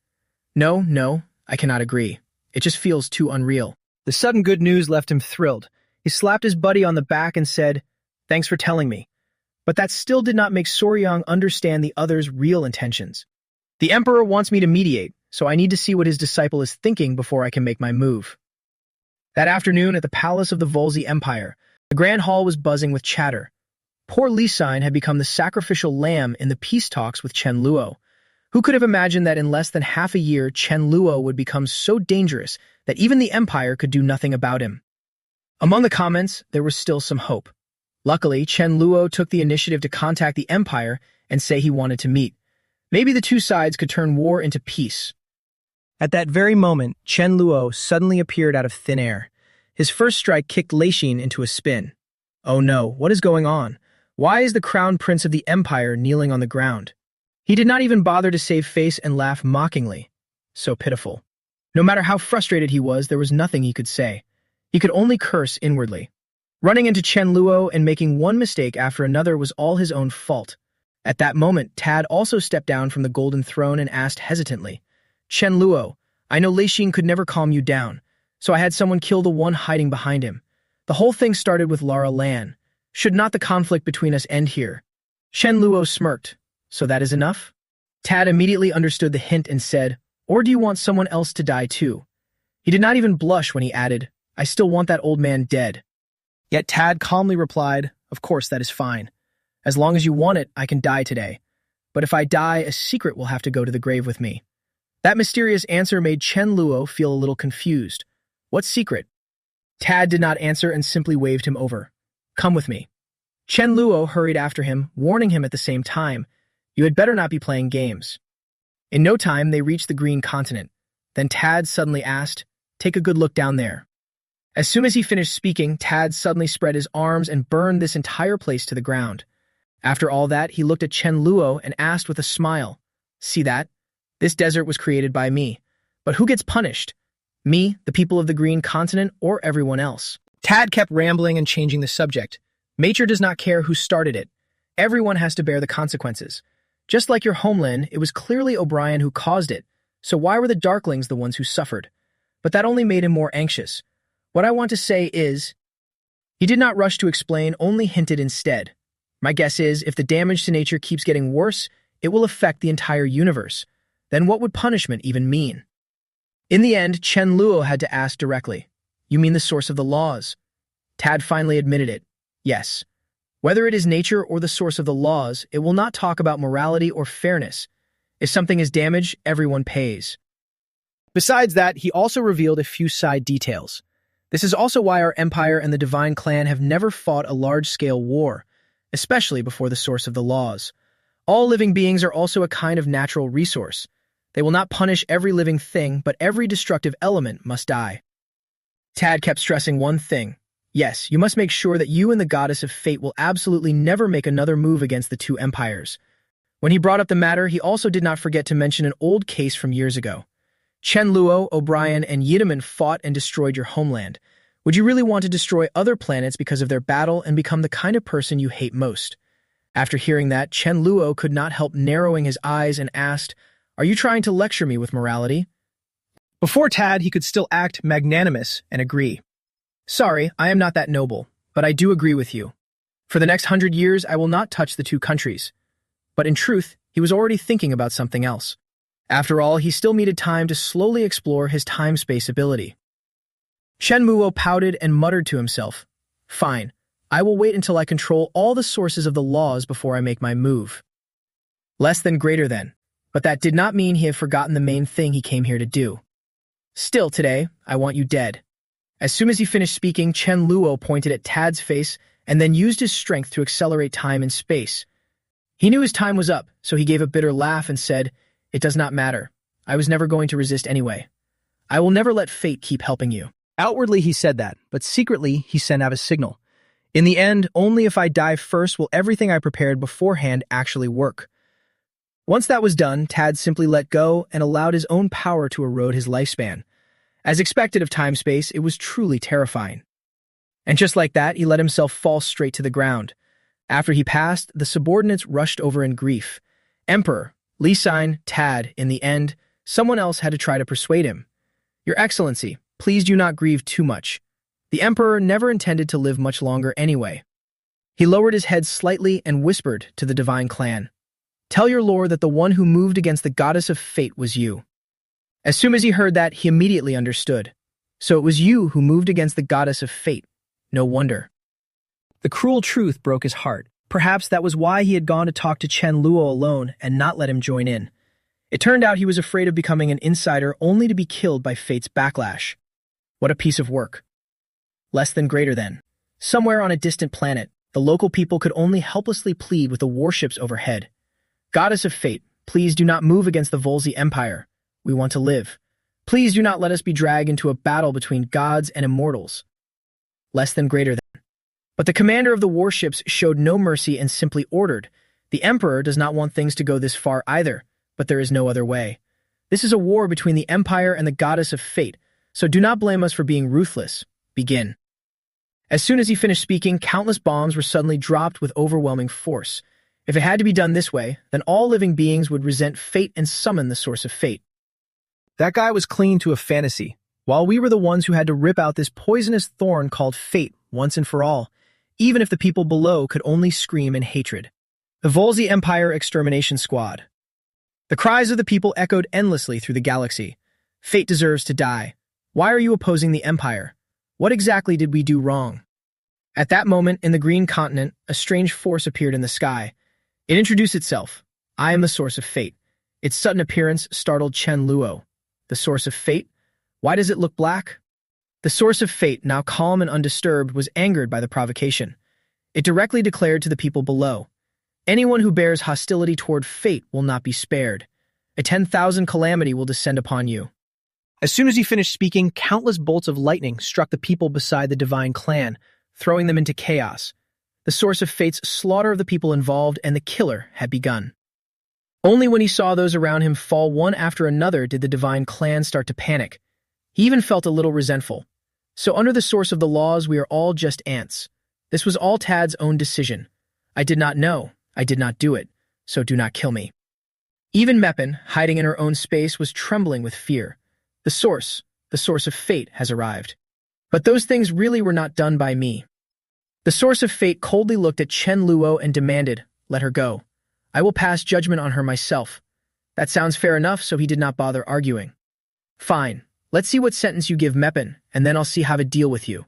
No, I cannot agree. It just feels too unreal. The sudden good news left him thrilled. He slapped his buddy on the back and said, "Thanks for telling me." But that still did not make Soryang understand the other's real intentions. The emperor wants me to mediate, so I need to see what his disciple is thinking before I can make my move. That afternoon at the palace of the Volsy Empire, the grand hall was buzzing with chatter. Poor Lisine had become the sacrificial lamb in the peace talks with Chen Luo. Who could have imagined that in less than half a year, Chen Luo would become so dangerous that even the empire could do nothing about him? Among the comments, there was still some hope. Luckily, Chen Luo took the initiative to contact the empire and say he wanted to meet. Maybe the two sides could turn war into peace. At that very moment, Chen Luo suddenly appeared out of thin air. His first strike kicked Leixin into a spin. Oh no, what is going on? Why is the crown prince of the empire kneeling on the ground? He did not even bother to save face and laugh mockingly. So pitiful. No matter how frustrated he was, there was nothing he could say. He could only curse inwardly. Running into Chen Luo and making one mistake after another was all his own fault. At that moment, Tad also stepped down from the golden throne and asked hesitantly, "Chen Luo, I know Leixin could never calm you down, so I had someone kill the one hiding behind him. The whole thing started with Lara Lan. Should not the conflict between us end here?" Chen Luo smirked. "So that is enough?" Tad immediately understood the hint and said, "Or do you want someone else to die too?" He did not even blush when he added, "I still want that old man dead." Yet Tad calmly replied, "Of course, that is fine. As long as you want it, I can die today. But if I die, a secret will have to go to the grave with me." That mysterious answer made Chen Luo feel a little confused. What secret? Tad did not answer and simply waved him over. "Come with me." Chen Luo hurried after him, warning him at the same time, "You had better not be playing games." In no time, they reached the green continent. Then Tad suddenly asked, "Take a good look down there." As soon as he finished speaking, Tad suddenly spread his arms and burned this entire place to the ground. After all that, he looked at Chen Luo and asked with a smile, "See that? This desert was created by me. But who gets punished? Me, the people of the green continent, or everyone else?" Tad kept rambling and changing the subject. Nature does not care who started it. Everyone has to bear the consequences. Just like your homeland, it was clearly O'Brien who caused it, so why were the Darklings the ones who suffered? But that only made him more anxious. What I want to say is... He did not rush to explain, only hinted instead. My guess is, if the damage to nature keeps getting worse, it will affect the entire universe. Then what would punishment even mean? In the end, Chen Luo had to ask directly, "You mean the source of the laws?" Tad finally admitted it. Yes. Whether it is nature or the source of the laws, it will not talk about morality or fairness. If something is damaged, everyone pays. Besides that, he also revealed a few side details. This is also why our empire and the Divine Clan have never fought a large-scale war, especially before the source of the laws. All living beings are also a kind of natural resource. They will not punish every living thing, but every destructive element must die. Tad kept stressing one thing. Yes, you must make sure that you and the goddess of fate will absolutely never make another move against the two empires. When he brought up the matter, he also did not forget to mention an old case from years ago. Chen Luo, O'Brien, and Yidaman fought and destroyed your homeland. Would you really want to destroy other planets because of their battle and become the kind of person you hate most? After hearing that, Chen Luo could not help narrowing his eyes and asked, "Are you trying to lecture me with morality?" Before Tad, he could still act magnanimous and agree. "Sorry, I am not that noble, but I do agree with you. For the next 100 years, I will not touch the two countries." But in truth, he was already thinking about something else. After all, he still needed time to slowly explore his time-space ability. Chen Luo pouted and muttered to himself, "Fine, I will wait until I control all the sources of the laws before I make my move." Less than greater than, but that did not mean he had forgotten the main thing he came here to do. "Still, today, I want you dead." As soon as he finished speaking, Chen Luo pointed at Tad's face and then used his strength to accelerate time and space. He knew his time was up, so he gave a bitter laugh and said, "It does not matter. I was never going to resist anyway. I will never let fate keep helping you." Outwardly he said that, but secretly he sent out a signal. In the end, only if I die first will everything I prepared beforehand actually work. Once that was done, Tad simply let go and allowed his own power to erode his lifespan. As expected of time-space, it was truly terrifying. And just like that, he let himself fall straight to the ground. After he passed, the subordinates rushed over in grief. Emperor, Lee Sign, Tad, in the end, someone else had to try to persuade him. Your Excellency, please do not grieve too much. The Emperor never intended to live much longer anyway. He lowered his head slightly and whispered to the divine clan. Tell your lord that the one who moved against the goddess of fate was you. As soon as he heard that, he immediately understood. So it was you who moved against the goddess of fate. No wonder. The cruel truth broke his heart. Perhaps that was why he had gone to talk to Chen Luo alone and not let him join in. It turned out he was afraid of becoming an insider only to be killed by fate's backlash. What a piece of work. Less than greater than. Somewhere on a distant planet, the local people could only helplessly plead with the warships overhead. Goddess of fate, please do not move against the Volsy Empire. We want to live. Please do not let us be dragged into a battle between gods and immortals. Less than greater than. But the commander of the warships showed no mercy and simply ordered. The Emperor does not want things to go this far either, but there is no other way. This is a war between the Empire and the goddess of fate, so do not blame us for being ruthless. Begin. As soon as he finished speaking, countless bombs were suddenly dropped with overwhelming force. If it had to be done this way, then all living beings would resent fate and summon the source of fate. That guy was clinging to a fantasy, while we were the ones who had to rip out this poisonous thorn called fate once and for all, even if the people below could only scream in hatred. The Volsy Empire Extermination Squad. The cries of the people echoed endlessly through the galaxy. Fate deserves to die. Why are you opposing the Empire? What exactly did we do wrong? At that moment, in the green continent, a strange force appeared in the sky. It introduced itself. I am the source of fate. Its sudden appearance startled Chen Luo. The source of fate? Why does it look black? The source of fate, now calm and undisturbed, was angered by the provocation. It directly declared to the people below, anyone who bears hostility toward fate will not be spared. A 10,000 calamity will descend upon you. As soon as he finished speaking, countless bolts of lightning struck the people beside the divine clan, throwing them into chaos. The source of fate's slaughter of the people involved and the killer had begun. Only when he saw those around him fall one after another did the divine clan start to panic. He even felt a little resentful. So under the source of the laws, we are all just ants. This was all Tad's own decision. I did not know. I did not do it. So do not kill me. Even Meppin, hiding in her own space, was trembling with fear. The source of fate, has arrived. But those things really were not done by me. The source of fate coldly looked at Chen Luo and demanded, let her go. I will pass judgment on her myself. That sounds fair enough, so he did not bother arguing. Fine. Let's see what sentence you give Meppin, and then I'll see how to deal with you.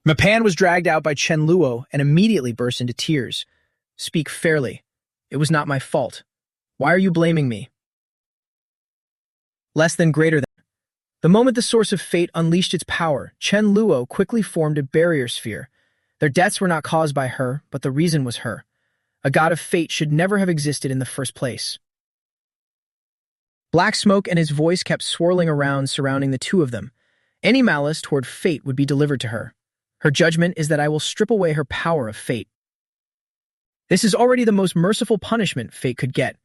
Mepan was dragged out by Chen Luo and immediately burst into tears. Speak fairly. It was not my fault. Why are you blaming me? Less than greater than. The moment the source of fate unleashed its power, Chen Luo quickly formed a barrier sphere. Their deaths were not caused by her, but the reason was her. A god of fate should never have existed in the first place. Black smoke and his voice kept swirling around surrounding the two of them. Any malice toward fate would be delivered to her. Her judgment is that I will strip away her power of fate. This is already the most merciful punishment fate could get.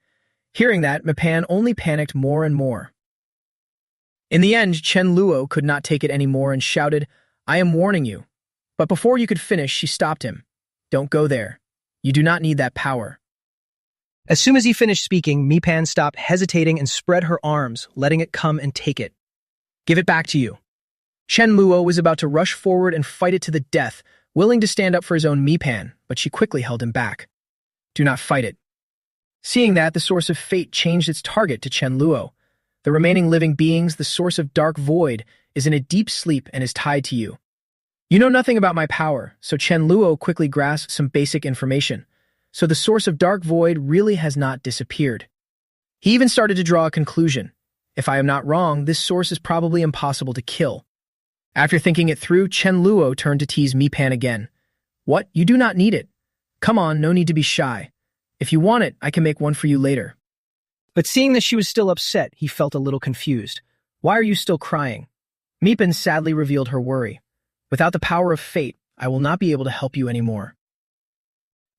Hearing that, Mepan only panicked more and more. In the end, Chen Luo could not take it anymore and shouted, I am warning you. But before you could finish, she stopped him. Don't go there. You do not need that power. As soon as he finished speaking, Mepan stopped hesitating and spread her arms, letting it come and take it. Give it back to you. Chen Luo was about to rush forward and fight it to the death, willing to stand up for his own Mepan, but she quickly held him back. Do not fight it. Seeing that, the source of fate changed its target to Chen Luo. The remaining living beings, the source of dark void, is in a deep sleep and is tied to you. You know nothing about my power, so Chen Luo quickly grasped some basic information. So the source of dark void really has not disappeared. He even started to draw a conclusion. If I am not wrong, this source is probably impossible to kill. After thinking it through, Chen Luo turned to tease Mepan again. What? You do not need it. Come on, no need to be shy. If you want it, I can make one for you later. But seeing that she was still upset, he felt a little confused. Why are you still crying? Mepan sadly revealed her worry. Without the power of fate, I will not be able to help you anymore.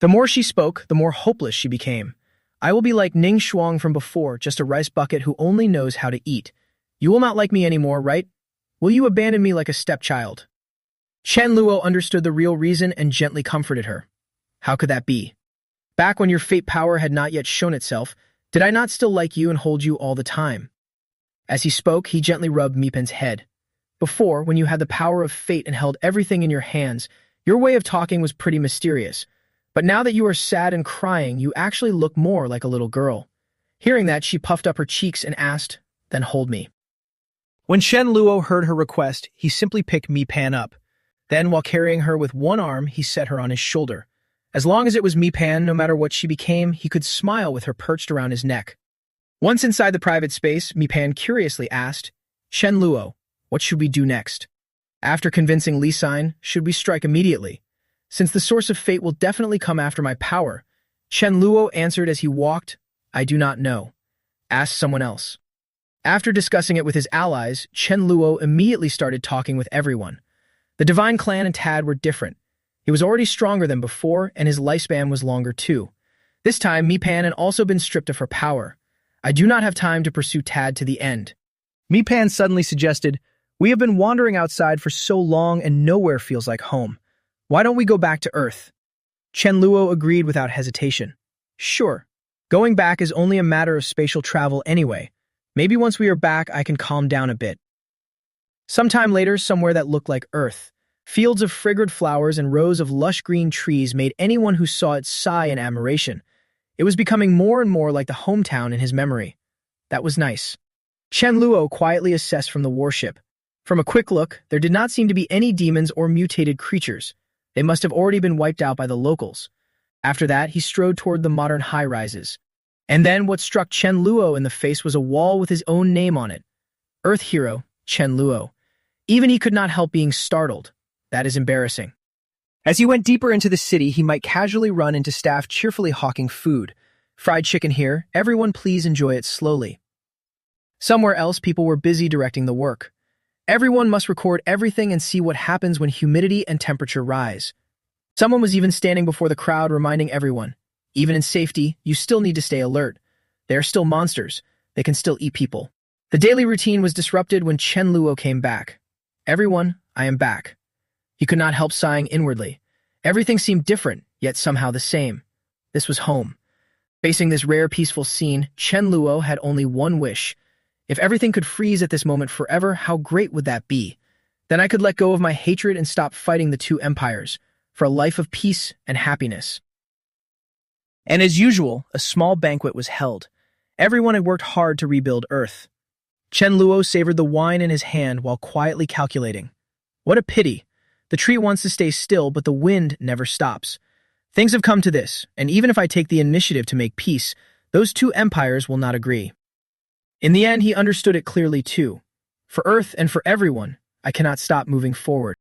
The more she spoke, the more hopeless she became. I will be like Ning Shuang from before, just a rice bucket who only knows how to eat. You will not like me anymore, right? Will you abandon me like a stepchild? Chen Luo understood the real reason and gently comforted her. How could that be? Back when your fate power had not yet shown itself, did I not still like you and hold you all the time? As he spoke, he gently rubbed Mi Pen's head. Before, when you had the power of fate and held everything in your hands, your way of talking was pretty mysterious. But now that you are sad and crying, you actually look more like a little girl. Hearing that, she puffed up her cheeks and asked, "Then hold me." When Chen Luo heard her request, he simply picked Mi Pan up. Then, while carrying her with one arm, he set her on his shoulder. As long as it was Mi Pan, no matter what she became, he could smile with her perched around his neck. Once inside the private space, Mi Pan curiously asked, "Chen Luo, what should we do next?" After convincing Li Xin, should we strike immediately? Since the source of fate will definitely come after my power, Chen Luo answered as he walked, "I do not know. Ask someone else." After discussing it with his allies, Chen Luo immediately started talking with everyone. The Divine Clan and Tad were different. He was already stronger than before, and his lifespan was longer too. This time, Mi Pan had also been stripped of her power. I do not have time to pursue Tad to the end. Mi Pan suddenly suggested, "We have been wandering outside for so long and nowhere feels like home. Why don't we go back to Earth?" Chen Luo agreed without hesitation. "Sure. Going back is only a matter of spatial travel anyway. Maybe once we are back, I can calm down a bit." Sometime later, somewhere that looked like Earth, fields of fragrant flowers and rows of lush green trees made anyone who saw it sigh in admiration. It was becoming more and more like the hometown in his memory. That was nice. Chen Luo quietly assessed from the warship. From a quick look, there did not seem to be any demons or mutated creatures. They must have already been wiped out by the locals. After that, he strode toward the modern high-rises. And then what struck Chen Luo in the face was a wall with his own name on it. Earth Hero, Chen Luo. Even he could not help being startled. That is embarrassing. As he went deeper into the city, he might casually run into staff cheerfully hawking food. "Fried chicken here, everyone please enjoy it slowly." Somewhere else, people were busy directing the work. Everyone must record everything and see what happens when humidity and temperature rise. Someone was even standing before the crowd reminding everyone, even in safety, you still need to stay alert. They are still monsters. They can still eat people. The daily routine was disrupted when Chen Luo came back. "Everyone, I am back." He could not help sighing inwardly. Everything seemed different, yet somehow the same. This was home. Facing this rare, peaceful scene, Chen Luo had only one wish. If everything could freeze at this moment forever, how great would that be? Then I could let go of my hatred and stop fighting the two empires, for a life of peace and happiness. And as usual, a small banquet was held. Everyone had worked hard to rebuild Earth. Chen Luo savored the wine in his hand while quietly calculating. What a pity. The tree wants to stay still, but the wind never stops. Things have come to this, and even if I take the initiative to make peace, those two empires will not agree. In the end, he understood it clearly too. For Earth and for everyone, I cannot stop moving forward.